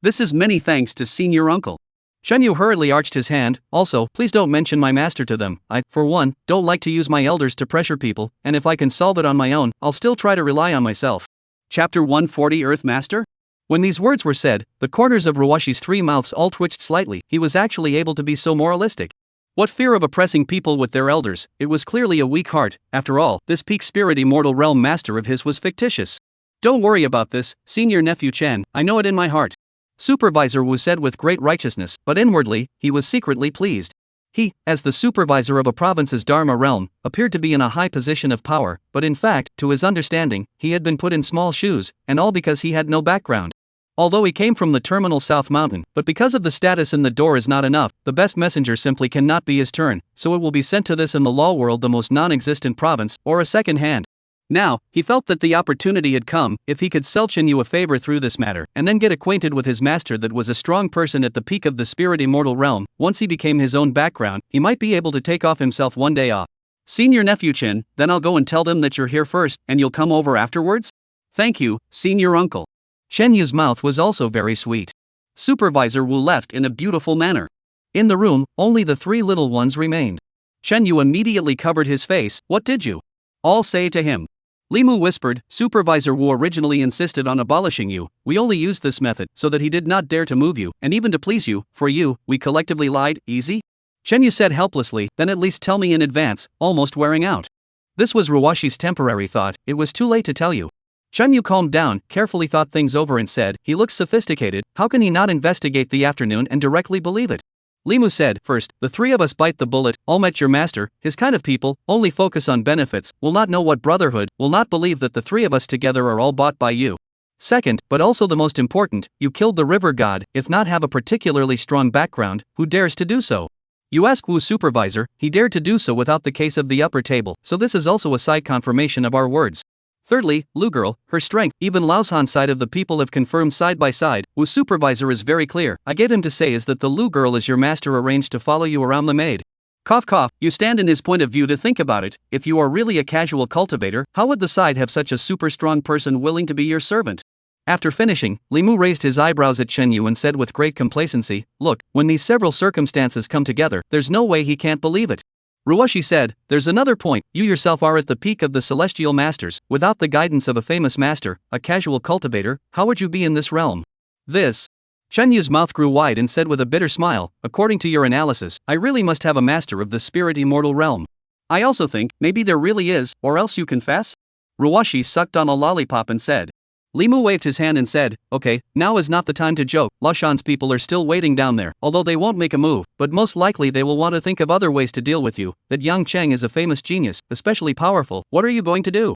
[SPEAKER 2] This is many thanks to senior uncle. Chen Yu hurriedly arched his hand, also, please don't mention my master to them, I, for one, don't like to use my elders to pressure people, and if I can solve it on my own, I'll still try to rely on myself. Chapter 140 Earth Master? When these words were said, the corners of Ruoshi's three mouths all twitched slightly, he was actually able to be so moralistic. What fear of oppressing people with their elders, it was clearly a weak heart, after all, this peak spirit immortal realm master of his was fictitious. Don't worry about this, senior nephew Chen, I know it in my heart. Supervisor Wu said with great righteousness, but inwardly, he was secretly pleased. He, as the supervisor of a province's Dharma realm, appeared to be in a high position of power, but in fact, to his understanding, he had been put in small shoes, and all because he had no background. Although he came from the terminal South Mountain, but because of the status in the door is not enough, the best messenger simply cannot be his turn, so it will be sent to this in the law world the most non-existent province, or a second hand. Now, he felt that the opportunity had come, if he could sell Chen Yu a favor through this matter, and then get acquainted with his master that was a strong person at the peak of the spirit immortal realm, once he became his own background, he might be able to take off himself one day off. Senior nephew Chen, then I'll go and tell them that you're here first, and you'll come over afterwards? Thank you, senior uncle. Chen Yu's mouth was also very sweet. Supervisor Wu left in a beautiful manner. In the room, only the three little ones remained. Chen Yu immediately covered his face, what did you all say to him? Limu whispered, Supervisor Wu originally insisted on abolishing you. We only used this method so that he did not dare to move you, and even to please you. For you, we collectively lied. Easy? Shenyu said helplessly, then at least tell me in advance, almost wearing out. This was Ruwashi's temporary thought, it was too late to tell you. Shenyu calmed down, carefully thought things over and said, he looks sophisticated, how can he not investigate the afternoon and directly believe it? Limu said, first, the three of us bite the bullet, all met your master, his kind of people, only focus on benefits, will not know what brotherhood, will not believe that the three of us together are all bought by you. Second, but also the most important, you killed the river god, if not have a particularly strong background, who dares to do so? You ask Wu Supervisor, he dared to do so without the case of the upper table, so this is also a side confirmation of our words. Thirdly, Lu girl, her strength, even Laoshan's side of the people have confirmed side by side. Wu Supervisor is very clear, I gave him to say is that the Lu girl is your master arranged to follow you around the maid. Cough cough, you stand in his point of view to think about it, if you are really a casual cultivator, how would the side have such a super strong person willing to be your servant? After finishing, Limu raised his eyebrows at Shenyu and said with great complacency, look, when these several circumstances come together, there's no way he can't believe it. Ruwashi said, there's another point, you yourself are at the peak of the celestial masters, without the guidance of a famous master, a casual cultivator, how would you be in this realm? This. Shenyu's mouth grew wide and said with a bitter smile, according to your analysis, I really must have a master of the spirit immortal realm. I also think, maybe there really is, or else you confess? Ruwashi sucked on a lollipop and said. Limu waved his hand and said, okay, now is not the time to joke, Laoshan's people are still waiting down there, although they won't make a move, but most likely they will want to think of other ways to deal with you, that Yang Cheng is a famous genius, especially powerful, what are you going to do?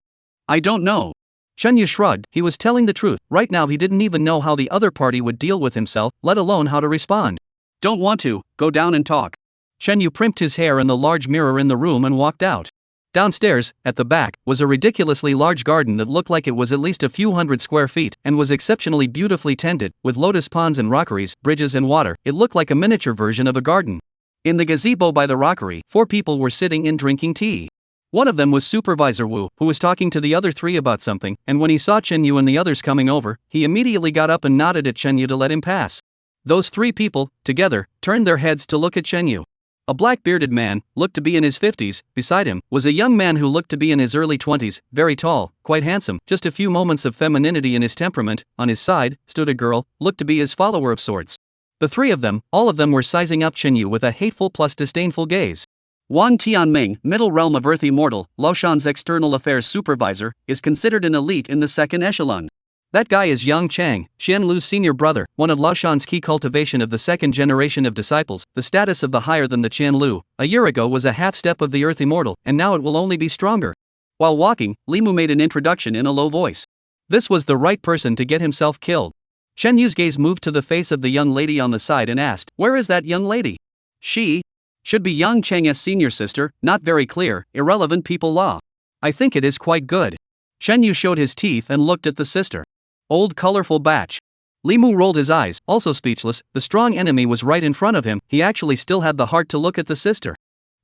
[SPEAKER 2] I don't know. Shenyu shrugged, he was telling the truth, right now he didn't even know how the other party would deal with himself, let alone how to respond. Don't want to, go down and talk. Shenyu primped his hair in the large mirror in the room and walked out. Downstairs, at the back, was a ridiculously large garden that looked like it was at least a few hundred square feet, and was exceptionally beautifully tended, with lotus ponds and rockeries, bridges and water. It looked like a miniature version of a garden. In the gazebo by the rockery, 4 people were sitting and drinking tea. One of them was Supervisor Wu, who was talking to the other 3 about something, and when he saw Shenyu and the others coming over, he immediately got up and nodded at Shenyu to let him pass. Those 3 people, together, turned their heads to look at Shenyu. A black-bearded man, looked to be in his 50s, beside him, was a young man who looked to be in his early 20s, very tall, quite handsome, just a few moments of femininity in his temperament. On his side, stood a girl, looked to be his follower of sorts. The 3 of them, all of them were sizing up Shenyu with a hateful plus disdainful gaze. Wang Tianming, middle realm of Earth Immortal, Laoshan's external affairs supervisor, is considered an elite in the second echelon. That guy is Yang Cheng, Xian Lu's senior brother, one of Laoshan's key cultivation of the second generation of disciples. The status of the higher than the Qian Lu, a year ago was a half-step of the Earth Immortal, and now it will only be stronger. While walking, Limu made an introduction in a low voice. This was the right person to get himself killed. Shen Yu's gaze moved to the face of the young lady on the side and asked, where is that young lady? She should be Yang Cheng's senior sister, not very clear, irrelevant people law. I think it is quite good. Shen Yu showed his teeth and looked at the sister. Old colorful batch. Limu rolled his eyes, also speechless. The strong enemy was right in front of him, he actually still had the heart to look at the sister.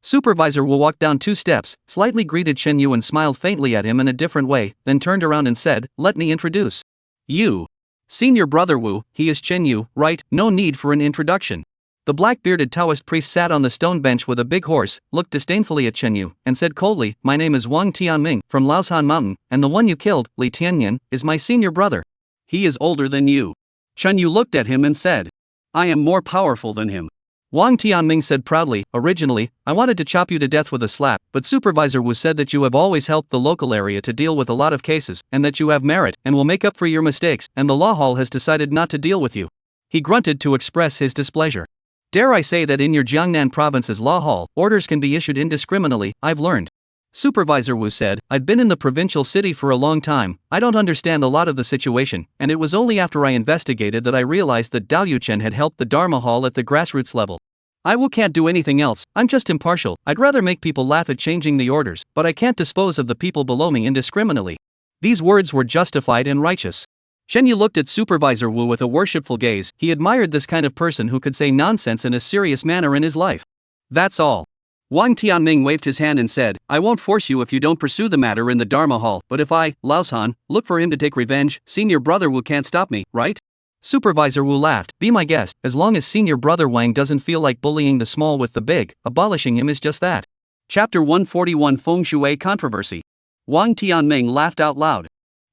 [SPEAKER 2] Supervisor Wu walked down 2 steps, slightly greeted Shenyu and smiled faintly at him in a different way, then turned around and said, let me introduce you. Senior brother Wu, he is Shenyu, right, no need for an introduction. The black-bearded Taoist priest sat on the stone bench with a big horse, looked disdainfully at Shenyu, and said coldly, my name is Wang Tianming, from Laoshan Mountain, and the one you killed, Li Tianyan, is my senior brother. He is older than you. Shenyu looked at him and said, I am more powerful than him. Wang Tianming said proudly, originally, I wanted to chop you to death with a slap, but Supervisor Wu said that you have always helped the local area to deal with a lot of cases, and that you have merit, and will make up for your mistakes, and the law hall has decided not to deal with you. He grunted to express his displeasure. Dare I say that in your Jiangnan province's law hall, orders can be issued indiscriminately, I've learned. Supervisor Wu said, I've been in the provincial city for a long time, I don't understand a lot of the situation, and it was only after I investigated that I realized that Dao Yuchen had helped the Dharma Hall at the grassroots level. I can't do anything else, I'm just impartial, I'd rather make people laugh at changing the orders, but I can't dispose of the people below me indiscriminately. These words were justified and righteous. Shenyu looked at Supervisor Wu with a worshipful gaze, he admired this kind of person who could say nonsense in a serious manner in his life. That's all. Wang Tianming waved his hand and said, I won't force you if you don't pursue the matter in the Dharma Hall, but if I, Laoshan, look for him to take revenge, senior brother Wu can't stop me, right? Supervisor Wu laughed, be my guest, as long as senior brother Wang doesn't feel like bullying the small with the big, abolishing him is just that. Chapter 141 Feng Shui Controversy. Wang Tianming laughed out loud.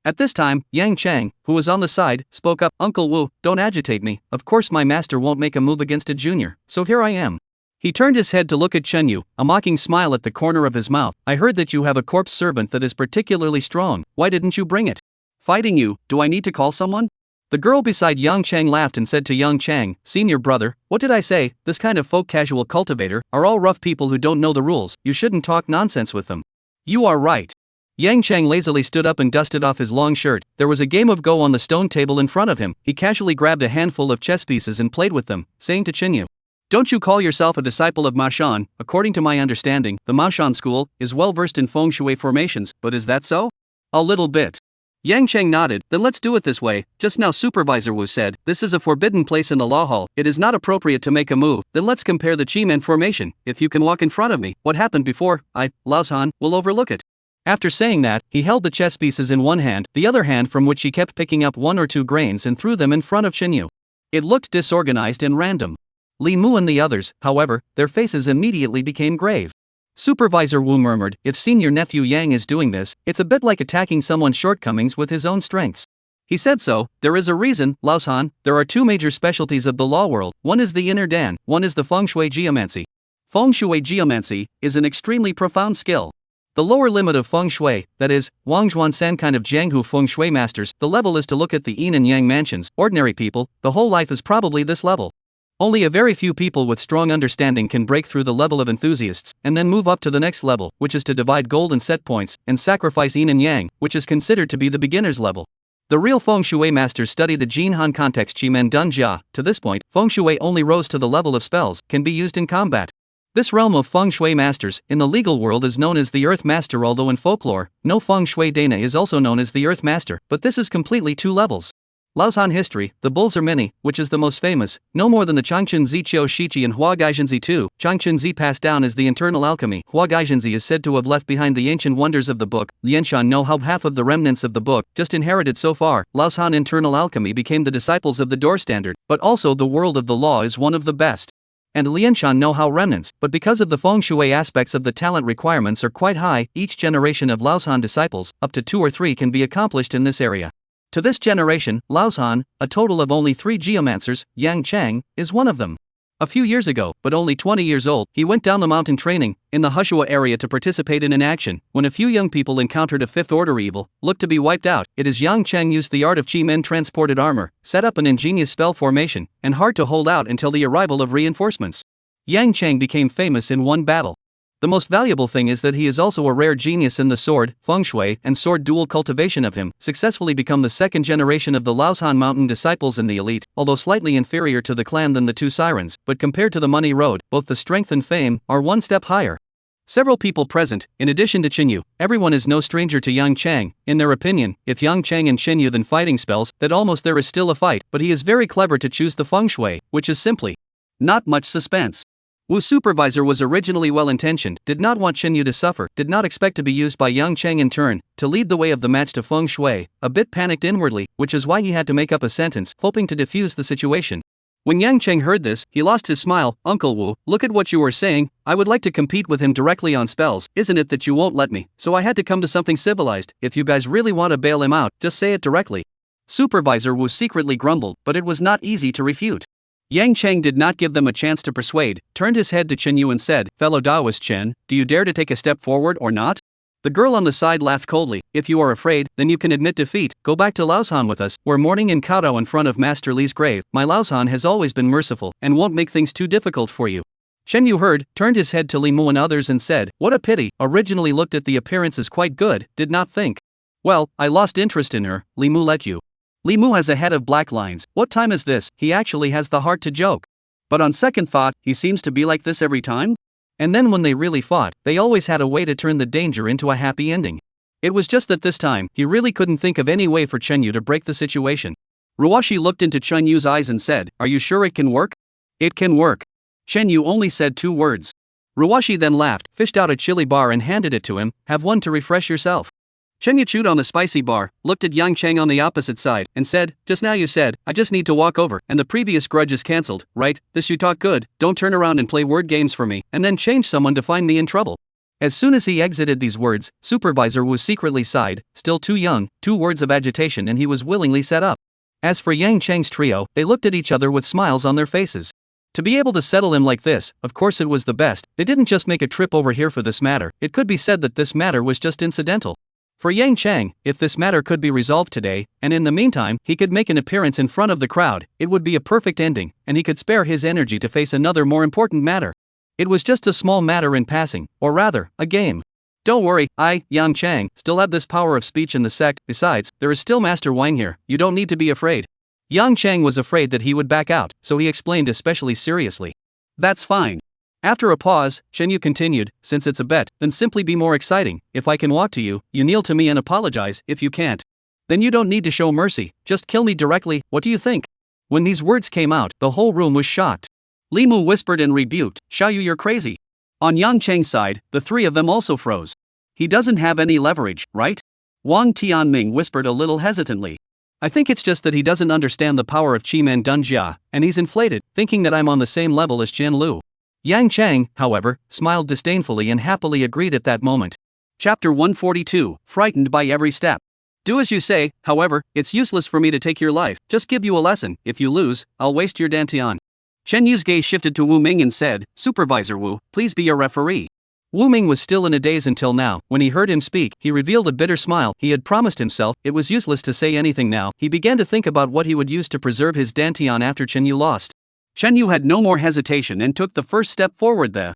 [SPEAKER 2] At this time, Yang Chang, who was on the side, spoke up. Uncle Wu, don't agitate me, of course my master won't make a move against a junior, so here I am. He turned his head to look at Chen Yu, a mocking smile at the corner of his mouth. I heard that you have a corpse servant that is particularly strong, why didn't you bring it? Fighting you, do I need to call someone? The girl beside Yang Chang laughed and said to Yang Chang, senior brother, what did I say, this kind of folk casual cultivator are all rough people who don't know the rules, you shouldn't talk nonsense with them. You are right. Yang Chang lazily stood up and dusted off his long shirt. There was a game of Go on the stone table in front of him. He casually grabbed a handful of chess pieces and played with them, saying to Chen Yu, don't you call yourself a disciple of Maoshan? According to my understanding, the Maoshan school is well versed in feng shui formations, but is that so? A little bit. Yang Chang nodded. Then let's do it this way. Just now Supervisor Wu said, this is a forbidden place in the law hall, it is not appropriate to make a move. Then let's compare the Chi-Men formation. If you can walk in front of me, what happened before, Laoshan, will overlook it. After saying that, he held the chess pieces in one hand, the other hand from which he kept picking up one or two grains and threw them in front of Chen Yu. It looked disorganized and random. Li Mu and the others, however, their faces immediately became grave. Supervisor Wu murmured, if senior nephew Yang is doing this, it's a bit like attacking someone's shortcomings with his own strengths. He said so, there is a reason, Laoshan, there are two major specialties of the law world, one is the inner Dan, one is the feng shui geomancy. Feng shui geomancy is an extremely profound skill. The lower limit of feng shui, that is, Wang Zhuansan kind of Jianghu feng shui masters, the level is to look at the yin and yang mansions, ordinary people, the whole life is probably this level. Only a very few people with strong understanding can break through the level of enthusiasts, and then move up to the next level, which is to divide gold and set points, and sacrifice yin and yang, which is considered to be the beginner's level. The real feng shui masters study the Jinhan context Chi-Men Dun Jia. To this point, feng shui only rose to the level of spells, can be used in combat. This realm of feng shui masters, in the legal world is known as the Earth Master, although in folklore, no feng shui dana is also known as the Earth Master, but this is completely two levels. Laoshan history, the bulls are many, which is the most famous, no more than the Changchunzi Qiu Shiqi and Hua Gaizhenzi too. Changchunzi passed down as the internal alchemy. Hua Gaizhenzi is said to have left behind the ancient wonders of the book. Lianshan know how half of the remnants of the book, just inherited so far. Laoshan internal alchemy became the disciples of the door standard, but also the world of the law is one of the best. And Lianshan know how remnants, but because of the feng shui aspects of the talent requirements are quite high, each generation of Laoshan disciples, up to 2 or 3 can be accomplished in this area. To this generation, Laoshan, a total of only 3 geomancers, Yang Chang, is one of them. A few years ago, but only 20 years old, he went down the mountain training, in the Hushua area to participate in an action, when a few young people encountered a 5th order evil, looked to be wiped out. It is Yang Chang used the art of Chi-Men transported armor, set up an ingenious spell formation, and hard to hold out until the arrival of reinforcements. Yang Chang became famous in one battle. The most valuable thing is that he is also a rare genius in the sword, feng shui, and sword dual cultivation of him, successfully become the 2nd generation of the Laoshan mountain disciples in the elite, although slightly inferior to the clan than the 2 sirens, but compared to the money road, both the strength and fame, are one step higher. Several people present, in addition to Chen Yu, everyone is no stranger to Yang Chang. In their opinion, if Yang Chang and Chen Yu then fighting spells, that almost there is still a fight, but he is very clever to choose the feng shui, which is simply not much suspense. Wu's supervisor was originally well-intentioned, did not want Chen Yu to suffer, did not expect to be used by Yang Chang in turn, to lead the way of the match to feng shui, a bit panicked inwardly, which is why he had to make up a sentence, hoping to defuse the situation. When Yang Chang heard this, he lost his smile. Uncle Wu, look at what you were saying, I would like to compete with him directly on spells, isn't it that you won't let me, so I had to come to something civilized. If you guys really want to bail him out, just say it directly. Supervisor Wu secretly grumbled, but it was not easy to refute. Yang Chang did not give them a chance to persuade, turned his head to Chen Yu and said, fellow Taoist Chen, do you dare to take a step forward or not? The girl on the side laughed coldly, if you are afraid, then you can admit defeat, go back to Laoshan with us, we're mourning in Kaodao in front of Master Li's grave, my Laoshan has always been merciful, and won't make things too difficult for you. Chen Yu heard, turned his head to Li Mu and others and said, what a pity, originally looked at the appearance as quite good, did not think. Well, I lost interest in her, Li Mu let you. Li Mu has a head of black lines, what time is this, he actually has the heart to joke. But on second thought, he seems to be like this every time? And then when they really fought, they always had a way to turn the danger into a happy ending. It was just that this time, he really couldn't think of any way for Chen Yu to break the situation. Ruoshi looked into Chen Yu's eyes and said, are you sure it can work? It can work. Chen Yu only said 2 words. Ruoshi then laughed, fished out a chili bar and handed it to him, have one to refresh yourself. Chen Yu chewed on the spicy bar, looked at Yang Chang on the opposite side, and said, just now you said, I just need to walk over, and the previous grudge is cancelled, right? This you talk good, don't turn around and play word games for me, and then change someone to find me in trouble. As soon as he exited these words, Supervisor Wu secretly sighed, still too young, 2 words of agitation and he was willingly set up. As for Yang Chang's trio, they looked at each other with smiles on their faces. To be able to settle him like this, of course it was the best. They didn't just make a trip over here for this matter, it could be said that this matter was just incidental. For Yang Chang, if this matter could be resolved today, and in the meantime, he could make an appearance in front of the crowd, it would be a perfect ending, and he could spare his energy to face another more important matter. It was just a small matter in passing, or rather, a game. Don't worry, I, Yang Chang, still have this power of speech in the sect. Besides, there is still Master Wang here, you don't need to be afraid. Yang Chang was afraid that he would back out, so he explained especially seriously. That's fine. After a pause, Shen Yu continued, since it's a bet, then simply be more exciting. If I can walk to you, you kneel to me and apologize. If you can't, then you don't need to show mercy, just kill me directly. What do you think? When these words came out, the whole room was shocked. Li Mu whispered and rebuked, Xiaoyu, you're crazy. On Yang Chang's side, the 3 of them also froze. He doesn't have any leverage, right? Wang Tianming whispered a little hesitantly. I think it's just that he doesn't understand the power of Qi Man Dunjia, and he's inflated, thinking that I'm on the same level as Jin Lu. Yang Chang, however, smiled disdainfully and happily agreed at that moment. Chapter 142, Frightened by Every Step. Do as you say, however, it's useless for me to take your life, just give you a lesson. If you lose, I'll waste your dantian. Chen Yu's gaze shifted to Wu Ming and said, Supervisor Wu, please be your referee. Wu Ming was still in a daze until now. When he heard him speak, he revealed a bitter smile. He had promised himself it was useless to say anything now. He began to think about what he would use to preserve his dantian after Chen Yu lost. Chen Yu had no more hesitation and took the first step forward. The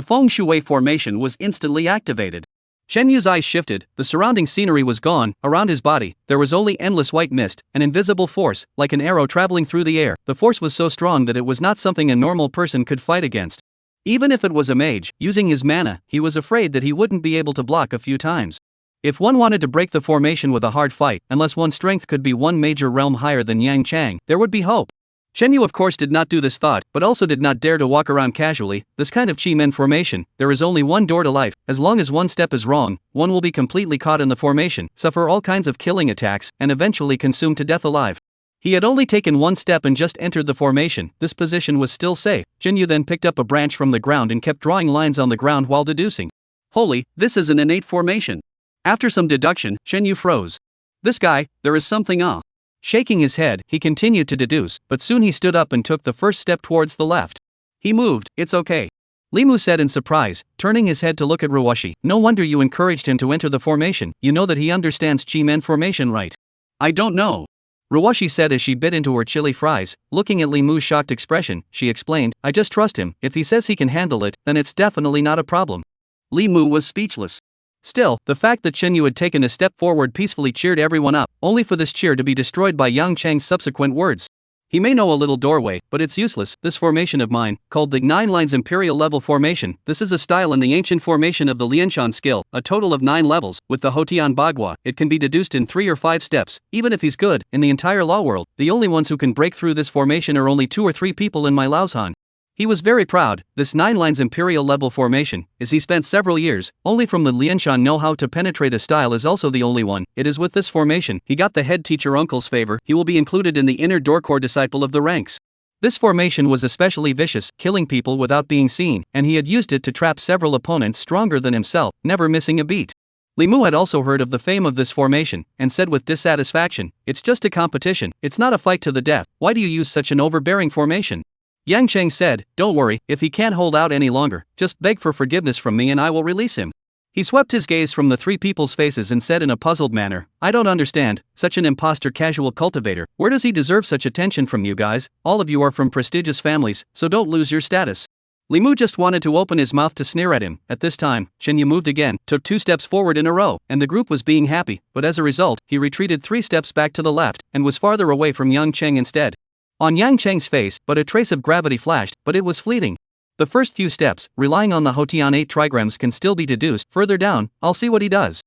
[SPEAKER 2] Feng Shui formation was instantly activated. Chen Yu's eyes shifted, the surrounding scenery was gone. Around his body, there was only endless white mist, an invisible force, like an arrow traveling through the air. The force was so strong that it was not something a normal person could fight against. Even if it was a mage, using his mana, he was afraid that he wouldn't be able to block a few times. If one wanted to break the formation with a hard fight, unless one's strength could be one major realm higher than Yang Chang, there would be hope. Chen Yu of course did not do this thought, but also did not dare to walk around casually. This kind of Qi Men formation, there is only one door to life. As long as one step is wrong, one will be completely caught in the formation, suffer all kinds of killing attacks, and eventually consumed to death alive. He had only taken one step and just entered the formation. This position was still safe. Chen Yu then picked up a branch from the ground and kept drawing lines on the ground while deducing. Holy, this is an innate formation. After some deduction, Chen Yu froze. This guy, there is something Shaking his head, he continued to deduce, but soon he stood up and took the first step towards the left. He moved. It's okay. Li Mu said in surprise, turning his head to look at Ruoshi. No wonder you encouraged him to enter the formation. You know that he understands Qi Men formation, right? I don't know. Ruoshi said as she bit into her chili fries. Looking at Li Mu's shocked expression, she explained, I just trust him. If he says he can handle it, then it's definitely not a problem. Li Mu was speechless. Still, the fact that Chen Yu had taken a step forward peacefully cheered everyone up, only for this cheer to be destroyed by Yang Chang's subsequent words. He may know a little doorway, but it's useless. This formation of mine, called the 9 Lines Imperial Level Formation, this is a style in the ancient formation of the Lianshan skill, a total of 9 levels. With the Hotian Bagua, it can be deduced in 3 or 5 steps. Even if he's good, in the entire law world, the only ones who can break through this formation are only 2 or 3 people in my Laoshan. He was very proud. This 9 Lines Imperial Level Formation, as he spent several years, only from the Lianshan know how to penetrate a style is also the only one. It is with this formation, he got the head teacher uncle's favor. He will be included in the inner Doorcore disciple of the ranks. This formation was especially vicious, killing people without being seen, and he had used it to trap several opponents stronger than himself, never missing a beat. Li Mu had also heard of the fame of this formation, and said with dissatisfaction, it's just a competition, it's not a fight to the death. Why do you use such an overbearing formation? Yang Chang said, don't worry, if he can't hold out any longer, just beg for forgiveness from me and I will release him. He swept his gaze from the 3 people's faces and said in a puzzled manner, I don't understand, such an imposter casual cultivator, where does he deserve such attention from you guys? All of you are from prestigious families, so don't lose your status. Li Mu just wanted to open his mouth to sneer at him. At this time, Chen Yu moved again, took 2 steps forward in a row, and the group was being happy, but as a result, he retreated 3 steps back to the left, and was farther away from Yang Chang instead. On Yang Chang's face, but a trace of gravity flashed, but it was fleeting. The first few steps, relying on the Hotian 8 trigrams can still be deduced. Further down, I'll see what he does.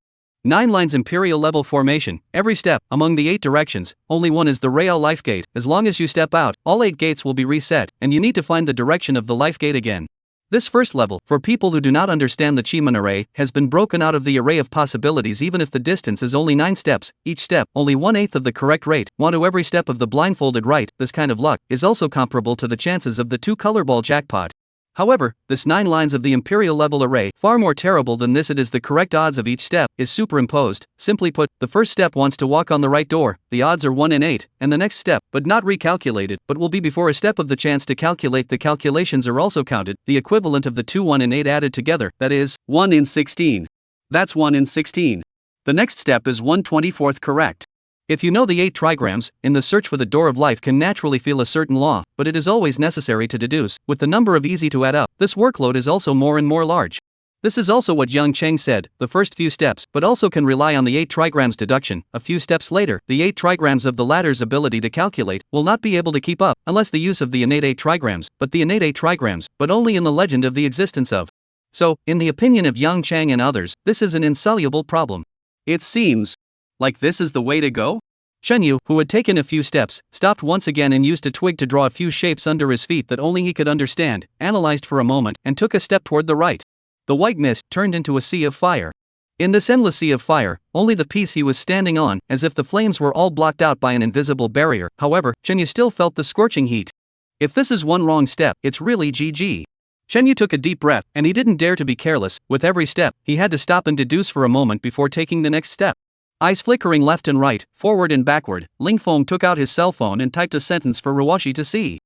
[SPEAKER 2] 9 Lines Imperial Level Formation, every step, among the 8 directions, only one is the Real Life Gate. As long as you step out, all 8 gates will be reset, and you need to find the direction of the Life Gate again. This first level, for people who do not understand the Chi-Man array, has been broken out of the array of possibilities even if the distance is only 9 steps, each step, only 1/8 of the correct rate, 1 to every step of the blindfolded right. This kind of luck is also comparable to the chances of the 2 color ball jackpot. However, this 9 lines of the imperial level array, far more terrible than this. It is the correct odds of each step, is superimposed. Simply put, the first step wants to walk on the right door, the odds are 1 in 8, and the next step, but not recalculated, but will be before a step of the chance to calculate. The calculations are also counted, the equivalent of the 2 1 in 8 added together, that is, 1 in 16. That's 1 in 16. The next step is 1/24 correct. If you know the 8 trigrams, in the search for the door of life can naturally feel a certain law, but it is always necessary to deduce. With the number of easy to add up, this workload is also more and more large. This is also what Yang Cheng said, the first few steps, but also can rely on the 8 trigrams deduction. A few steps later, the 8 trigrams of the latter's ability to calculate will not be able to keep up, unless the use of the innate 8 trigrams, but the innate 8 trigrams, but only in the legend of the existence of. So, in the opinion of Yang Cheng and others, this is an insoluble problem. It seems like this is the way to go? Shen Yu, who had taken a few steps, stopped once again and used a twig to draw a few shapes under his feet that only he could understand, analyzed for a moment, and took a step toward the right. The white mist turned into a sea of fire. In this endless sea of fire, only the piece he was standing on, as if the flames were all blocked out by an invisible barrier. However, Shen Yu still felt the scorching heat. If this is one wrong step, it's really GG. Shen Yu took a deep breath, and he didn't dare to be careless. With every step, he had to stop and deduce for a moment before taking the next step. Eyes flickering left and right, forward and backward, Ling Feng took out his cell phone and typed a sentence for Ruoshi to see.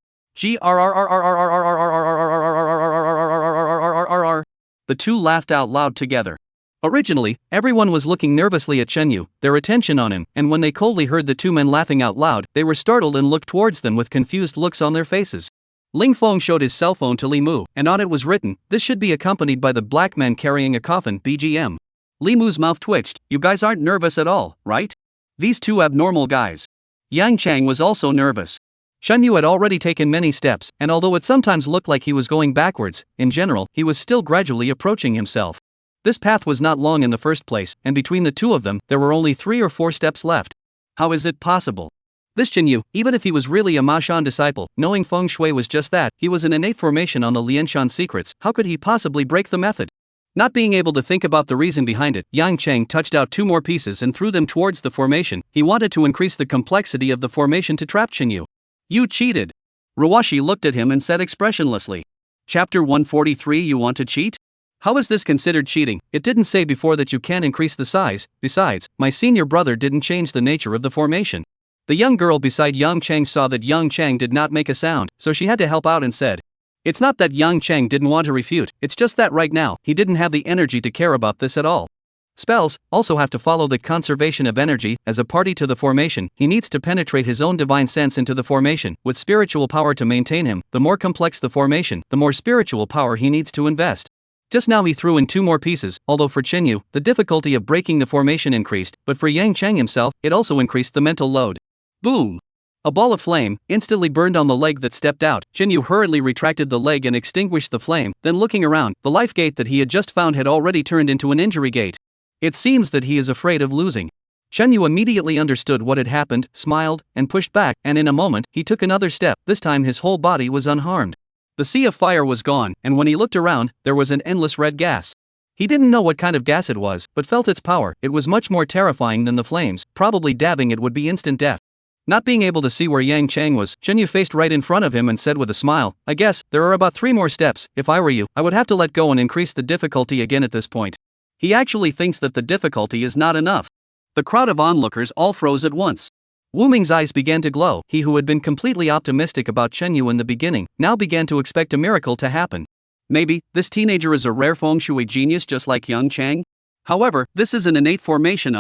[SPEAKER 2] The two laughed out loud together. Originally, everyone was looking nervously at Shen Yu, their attention on him, and when they coldly heard the two men laughing out loud, they were startled and looked towards them with confused looks on their faces. Ling Feng showed his cell phone to Li Mu, and on it was written, "This should be accompanied by the black man carrying a coffin, BGM." Li Mu's mouth twitched. "You guys aren't nervous at all, right? These two abnormal guys." Yang Chang was also nervous. Shen Yu had already taken many steps, and although it sometimes looked like he was going backwards, in general, he was still gradually approaching himself. This path was not long in the first place, and between the two of them, there were only 3 or 4 steps left. How is it possible? This Shen Yu, even if he was really a Ma Shan disciple, knowing feng shui was just that, he was an innate formation on the Lianshan secrets, how could he possibly break the method? Not being able to think about the reason behind it, Yang Cheng touched out 2 more pieces and threw them towards the formation. He wanted to increase the complexity of the formation to trap Shen Yu. "You cheated." Ruoshi looked at him and said expressionlessly. Chapter 143. You want to cheat? How is this considered cheating? It didn't say before that you can increase the size. Besides, my senior brother didn't change the nature of the formation. The young girl beside Yang Cheng saw that Yang Cheng did not make a sound, so she had to help out and said, "It's not that Yang Cheng didn't want to refute, it's just that right now, he didn't have the energy to care about this at all. Spells also have to follow the conservation of energy. As a party to the formation, he needs to penetrate his own divine sense into the formation, with spiritual power to maintain him. The more complex the formation, the more spiritual power he needs to invest." Just now he threw in 2 more pieces, although for Shen Yu, the difficulty of breaking the formation increased, but for Yang Cheng himself, it also increased the mental load. Boom! A ball of flame instantly burned on the leg that stepped out. Shen Yu hurriedly retracted the leg and extinguished the flame, then looking around, the life gate that he had just found had already turned into an injury gate. It seems that he is afraid of losing. Shen Yu immediately understood what had happened, smiled, and pushed back, and in a moment, he took another step. This time his whole body was unharmed. The sea of fire was gone, and when he looked around, there was an endless red gas. He didn't know what kind of gas it was, but felt its power. It was much more terrifying than the flames. Probably dabbing it would be instant death. Not being able to see where Yang Cheng was, Shen Yu faced right in front of him and said with a smile, "I guess, there are about 3 more steps. If I were you, I would have to let go and increase the difficulty again at this point." He actually thinks that the difficulty is not enough. The crowd of onlookers all froze at once. Wu Ming's eyes began to glow. He who had been completely optimistic about Shen Yu in the beginning, now began to expect a miracle to happen. Maybe, this teenager is a rare feng shui genius just like Yang Cheng? However, this is an innate formation.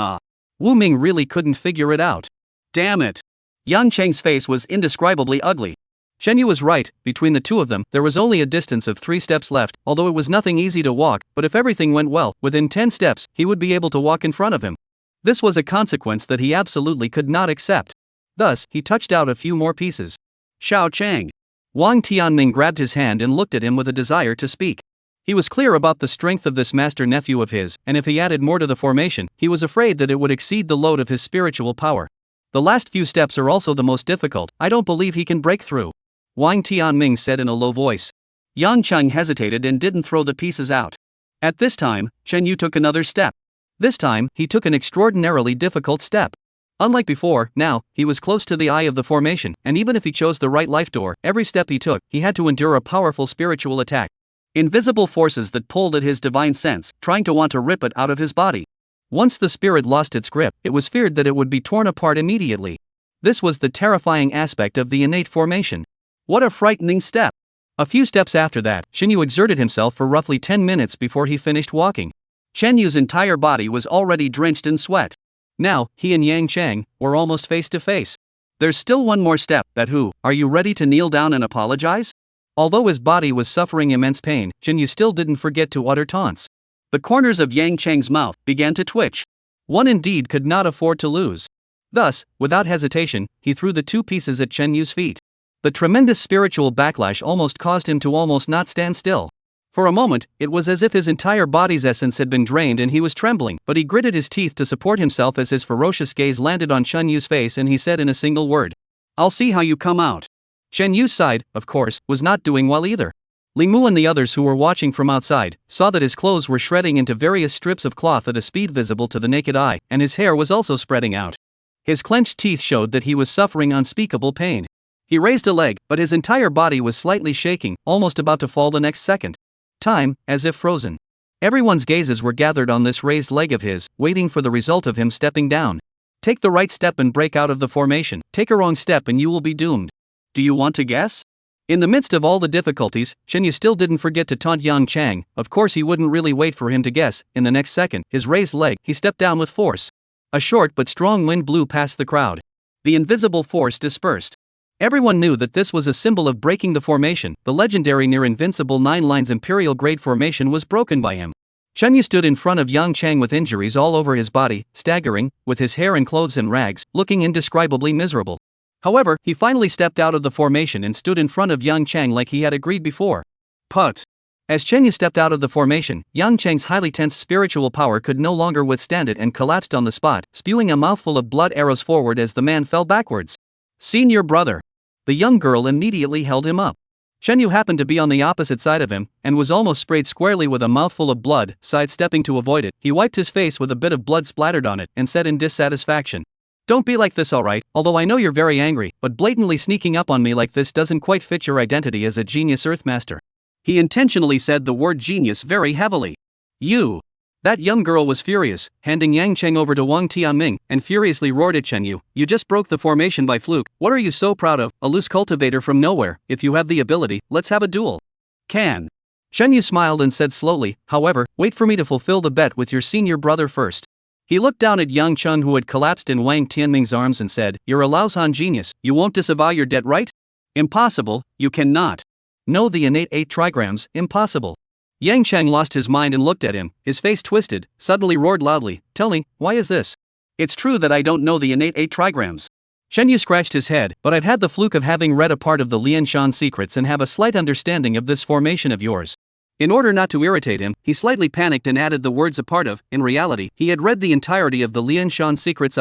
[SPEAKER 2] Wu Ming really couldn't figure it out. Damn it! Yang Cheng's face was indescribably ugly. Shen Yu was right, between the two of them, there was only a distance of 3 steps left, although it was nothing easy to walk, but if everything went well, within 10 steps, he would be able to walk in front of him. This was a consequence that he absolutely could not accept. Thus, he touched out a few more pieces. Xiao Chang. Wang Tianming grabbed his hand and looked at him with a desire to speak. He was clear about the strength of this master nephew of his, and if he added more to the formation, he was afraid that it would exceed the load of his spiritual power. The last few steps are also the most difficult. I don't believe he can break through, Wang Tianming said in a low voice. Yang Cheng hesitated and didn't throw the pieces out. At this time, Shen Yu took another step. This time, he took an extraordinarily difficult step. Unlike before, now, he was close to the eye of the formation, and even if he chose the right life door, every step he took, he had to endure a powerful spiritual attack. Invisible forces that pulled at his divine sense, trying to want to rip it out of his body. Once the spirit lost its grip, it was feared that it would be torn apart immediately. This was the terrifying aspect of the innate formation. What a frightening step! A few steps after that, Shenyu exerted himself for roughly 10 minutes before he finished walking. Shenyu's entire body was already drenched in sweat. Now, he and Yang Chang were almost face to face. There's still one more step, that who, are you ready to kneel down and apologize? Although his body was suffering immense pain, Shenyu still didn't forget to utter taunts. The corners of Yang Chang's mouth began to twitch. One indeed could not afford to lose. Thus, without hesitation, he threw the 2 pieces at Shenyu's feet. The tremendous spiritual backlash almost caused him to almost not stand still. For a moment, it was as if his entire body's essence had been drained and he was trembling, but he gritted his teeth to support himself as his ferocious gaze landed on Shenyu's face and he said in a single word, "I'll see how you come out." Shenyu's side, of course, was not doing well either. Li Mu and the others who were watching from outside saw that his clothes were shredding into various strips of cloth at a speed visible to the naked eye, and his hair was also spreading out. His clenched teeth showed that he was suffering unspeakable pain. He raised a leg, but his entire body was slightly shaking, almost about to fall the next second. Time, as if frozen. Everyone's gazes were gathered on this raised leg of his, waiting for the result of him stepping down. Take the right step and break out of the formation. Take a wrong step and you will be doomed. Do you want to guess? In the midst of all the difficulties, Shenyu still didn't forget to taunt Yang Chang. Of course he wouldn't really wait for him to guess. In the next second, his raised leg, he stepped down with force. A short but strong wind blew past the crowd. The invisible force dispersed. Everyone knew that this was a symbol of breaking the formation. The legendary near-invincible 9 lines imperial-grade formation was broken by him. Shenyu stood in front of Yang Chang with injuries all over his body, staggering, with his hair and clothes in rags, looking indescribably miserable. However, he finally stepped out of the formation and stood in front of Yang Chang like he had agreed before. Put. As Shenyu stepped out of the formation, Yang Chang's highly tense spiritual power could no longer withstand it and collapsed on the spot, spewing a mouthful of blood arrows forward as the man fell backwards. Senior brother. The young girl immediately held him up. Shenyu happened to be on the opposite side of him, and was almost sprayed squarely with a mouthful of blood. Sidestepping to avoid it, he wiped his face with a bit of blood splattered on it, and said in dissatisfaction, "Don't be like this, alright, although I know you're very angry, but blatantly sneaking up on me like this doesn't quite fit your identity as a genius Earthmaster." He intentionally said the word genius very heavily. "You." That young girl was furious, handing Yang Cheng over to Wang Tianming, and furiously roared at Shenyu, "You just broke the formation by fluke. What are you so proud of, a loose cultivator from nowhere? If you have the ability, let's have a duel." Can. Shenyu smiled and said slowly, "However, wait for me to fulfill the bet with your senior brother first." He looked down at Yang Cheng who had collapsed in Wang Tianming's arms and said, "You're a Laosan genius, you won't disavow your debt, right?" "Impossible, you cannot." "No, the innate 8 trigrams, impossible." Yang Cheng lost his mind and looked at him, his face twisted, suddenly roared loudly, "Tell me, why is this?" "It's true that I don't know the innate 8 trigrams." Shenyu scratched his head, "But I've had the fluke of having read a part of the Lianshan secrets and have a slight understanding of this formation of yours." In order not to irritate him, he slightly panicked and added the words "a part of." In reality, he had read the entirety of the Lianshan secrets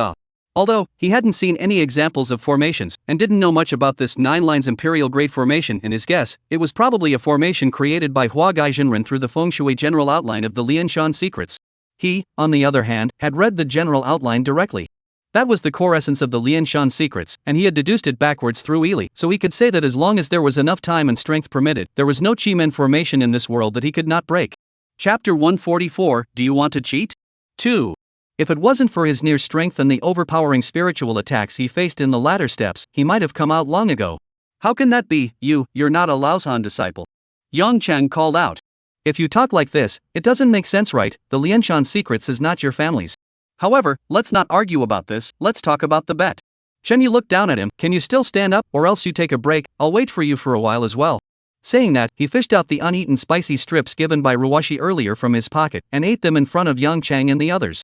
[SPEAKER 2] although he hadn't seen any examples of formations, and didn't know much about this 9 lines imperial grade formation. In his guess, it was probably a formation created by Hua Gaijinren through the feng shui general outline of the Lianshan secrets. He, on the other hand, had read the general outline directly. That was the core essence of the Lianshan secrets, and he had deduced it backwards through Ili, so he could say that as long as there was enough time and strength permitted, there was no Chi-Men formation in this world that he could not break. Chapter 144, Do You Want to Cheat? 2. If it wasn't for his near strength and the overpowering spiritual attacks he faced in the latter steps, he might have come out long ago. "How can that be? You're not a Laosan disciple." Yang Cheng called out. "If you talk like this, it doesn't make sense, right? The Lianshan secrets is not your family's. However, let's not argue about this, let's talk about the bet." Shenyu looked down at him. "Can you still stand up, or else you take a break? I'll wait for you for a while as well." Saying that, he fished out the uneaten spicy strips given by Ruwashi earlier from his pocket, and ate them in front of Yang Cheng and the others.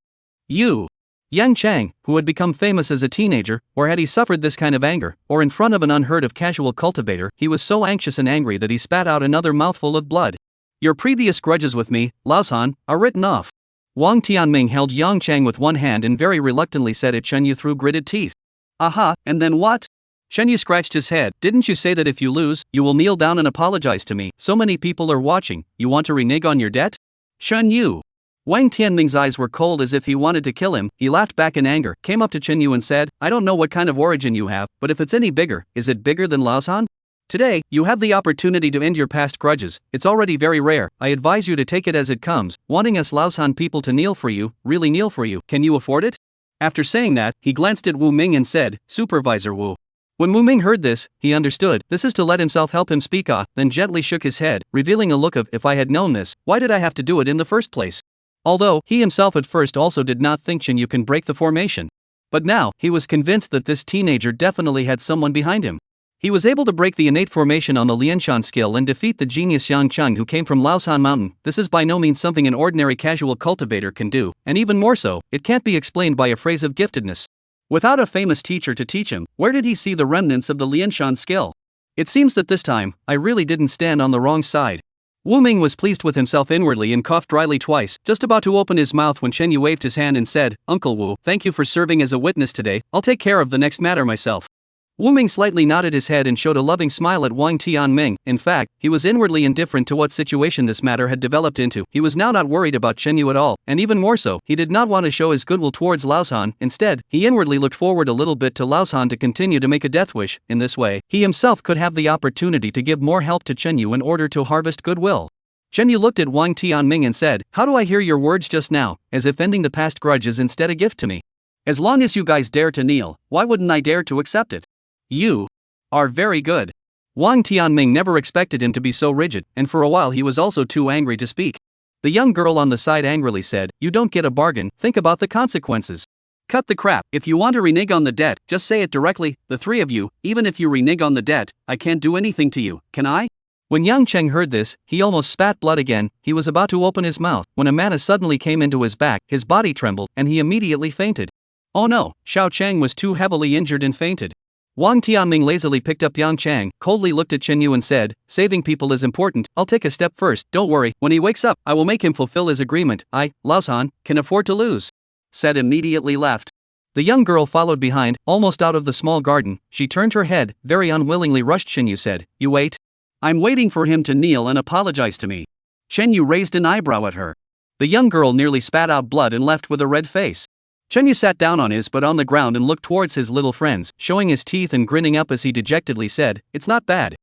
[SPEAKER 2] Yang Chang, who had become famous as a teenager, or had he suffered this kind of anger, or in front of an unheard of casual cultivator, he was so anxious and angry that he spat out another mouthful of blood. "Your previous grudges with me, Laosan, are written off." Wang Tianming held Yang Chang with one hand and very reluctantly said at Shenyu through gritted teeth. "Aha, and then what?" Shenyu scratched his head. "Didn't you say that if you lose, you will kneel down and apologize to me? So many people are watching, you want to renege on your debt?" "Shenyu." Wang Tianming's eyes were cold as if he wanted to kill him. He laughed back in anger, came up to Shenyu and said, "I don't know what kind of origin you have, but if it's any bigger, is it bigger than Laosan?" Today, you have the opportunity to end your past grudges. It's already very rare. I advise you to take it as it comes. Wanting us Laoshan people to kneel for you, really kneel for you. Can you afford it? After saying that, he glanced at Wu Ming and said, Supervisor Wu. When Wu Ming heard this, he understood. This is to let himself help him speak, then gently shook his head, revealing a look of, if I had known this, why did I have to do it in the first place? Although, he himself at first also did not think Chenyu can break the formation. But now, he was convinced that this teenager definitely had someone behind him. He was able to break the innate formation on the Lianshan skill and defeat the genius Yang Cheng who came from Laoshan Mountain. This is by no means something an ordinary casual cultivator can do, and even more so, it can't be explained by a phrase of giftedness. Without a famous teacher to teach him, where did he see the remnants of the Lianshan skill? It seems that this time, I really didn't stand on the wrong side. Wu Ming was pleased with himself inwardly and coughed dryly twice, just about to open his mouth when Chenyu waved his hand and said, Uncle Wu, thank you for serving as a witness today, I'll take care of the next matter myself. Wu Ming slightly nodded his head and showed a loving smile at Wang Tianming. In fact, he was inwardly indifferent to what situation this matter had developed into. He was now not worried about Chenyu at all, and even more so, he did not want to show his goodwill towards Laoshan. Instead, he inwardly looked forward a little bit to Laoshan to continue to make a death wish. In this way, he himself could have the opportunity to give more help to Chenyu in order to harvest goodwill. Chenyu looked at Wang Tianming and said, How do I hear your words just now, as if ending the past grudge is instead a gift to me? As long as you guys dare to kneel, why wouldn't I dare to accept it? You are very good. Wang Tianming never expected him to be so rigid, and for a while he was also too angry to speak. The young girl on the side angrily said, You don't get a bargain, think about the consequences. Cut the crap, if you want to renege on the debt, just say it directly, the three of you, even if you renege on the debt, I can't do anything to you, can I? When Yang Cheng heard this, he almost spat blood again. He was about to open his mouth, when a mana suddenly came into his back, his body trembled, and he immediately fainted. Oh no, Xiao Cheng was too heavily injured and fainted. Wang Tianming lazily picked up Yang Chang, coldly looked at Chenyu and said, Saving people is important, I'll take a step first, don't worry, when he wakes up, I will make him fulfill his agreement. I, Laoshan, can afford to lose. Said immediately left. The young girl followed behind, almost out of the small garden. She turned her head, very unwillingly rushed Chenyu said, You wait. I'm waiting for him to kneel and apologize to me. Chenyu raised an eyebrow at her. The young girl nearly spat out blood and left with a red face. Chenyu sat down on his butt on the ground and looked towards his little friends, showing his teeth and grinning up as he dejectedly said, It's not bad.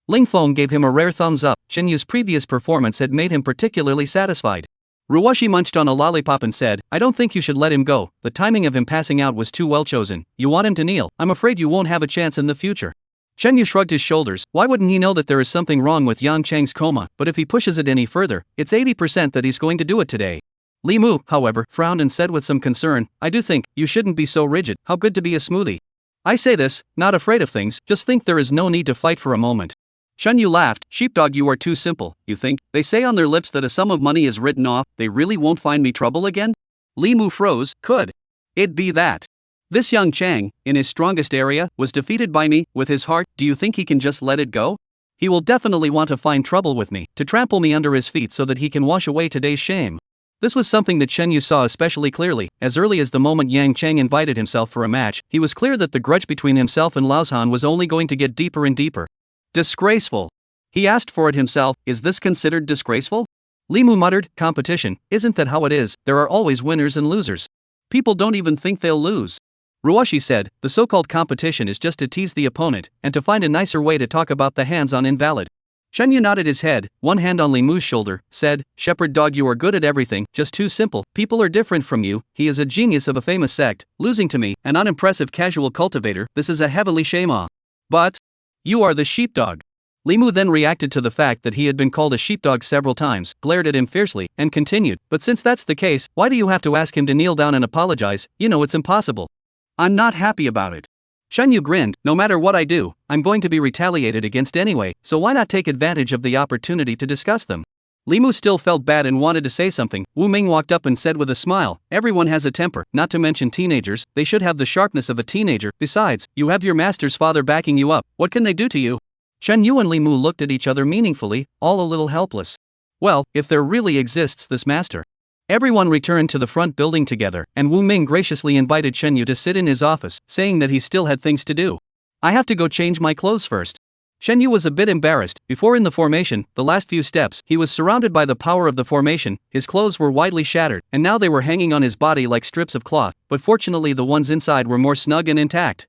[SPEAKER 2] Ling Feng gave him a rare thumbs up. Chenyu's previous performance had made him particularly satisfied. Ruoshi munched on a lollipop and said, I don't think you should let him go, the timing of him passing out was too well chosen. You want him to kneel, I'm afraid you won't have a chance in the future. Chenyu shrugged his shoulders. Why wouldn't he know that there is something wrong with Yang Cheng's coma, but if he pushes it any further, it's 80% that he's going to do it today. Li Mu, however, frowned and said with some concern, I do think, you shouldn't be so rigid, how good to be a smoothie. I say this, not afraid of things, just think there is no need to fight for a moment. Chenyu laughed, Sheepdog you are too simple, you think, they say on their lips that a sum of money is written off, they really won't find me trouble again? Li Mu froze, could it be that? This young Chang, in his strongest area, was defeated by me, with his heart, do you think he can just let it go? He will definitely want to find trouble with me, to trample me under his feet so that he can wash away today's shame. This was something that Chenyu saw especially clearly. As early as the moment Yang Cheng invited himself for a match, he was clear that the grudge between himself and Laoshan was only going to get deeper and deeper. Disgraceful. He asked for it himself, is this considered disgraceful? Li Mu muttered, competition, isn't that how it is, there are always winners and losers. People don't even think they'll lose. Ruoshi said, the so-called competition is just to tease the opponent, and to find a nicer way to talk about the hands-on invalid. Chenyu nodded his head, one hand on Li Mu's shoulder, said, Shepherd dog you are good at everything, just too simple, people are different from you, he is a genius of a famous sect, losing to me, an unimpressive casual cultivator, this is a heavily shame. But you are the sheepdog. Li Mu then reacted to the fact that he had been called a sheepdog several times, glared at him fiercely, and continued, but since that's the case, why do you have to ask him to kneel down and apologize, you know it's impossible. I'm not happy about it. Chenyu grinned, no matter what I do, I'm going to be retaliated against anyway, so why not take advantage of the opportunity to discuss them? Li Mu still felt bad and wanted to say something. Wu Ming walked up and said with a smile, everyone has a temper, not to mention teenagers, they should have the sharpness of a teenager, besides, you have your master's father backing you up, what can they do to you? Chenyu and Li Mu looked at each other meaningfully, all a little helpless. Well, if there really exists this master. Everyone returned to the front building together, and Wu Ming graciously invited Chenyu to sit in his office, saying that he still had things to do. I have to go change my clothes first. Chenyu was a bit embarrassed. Before in the formation, the last few steps, he was surrounded by the power of the formation, his clothes were widely shattered, and now they were hanging on his body like strips of cloth, but fortunately the ones inside were more snug and intact.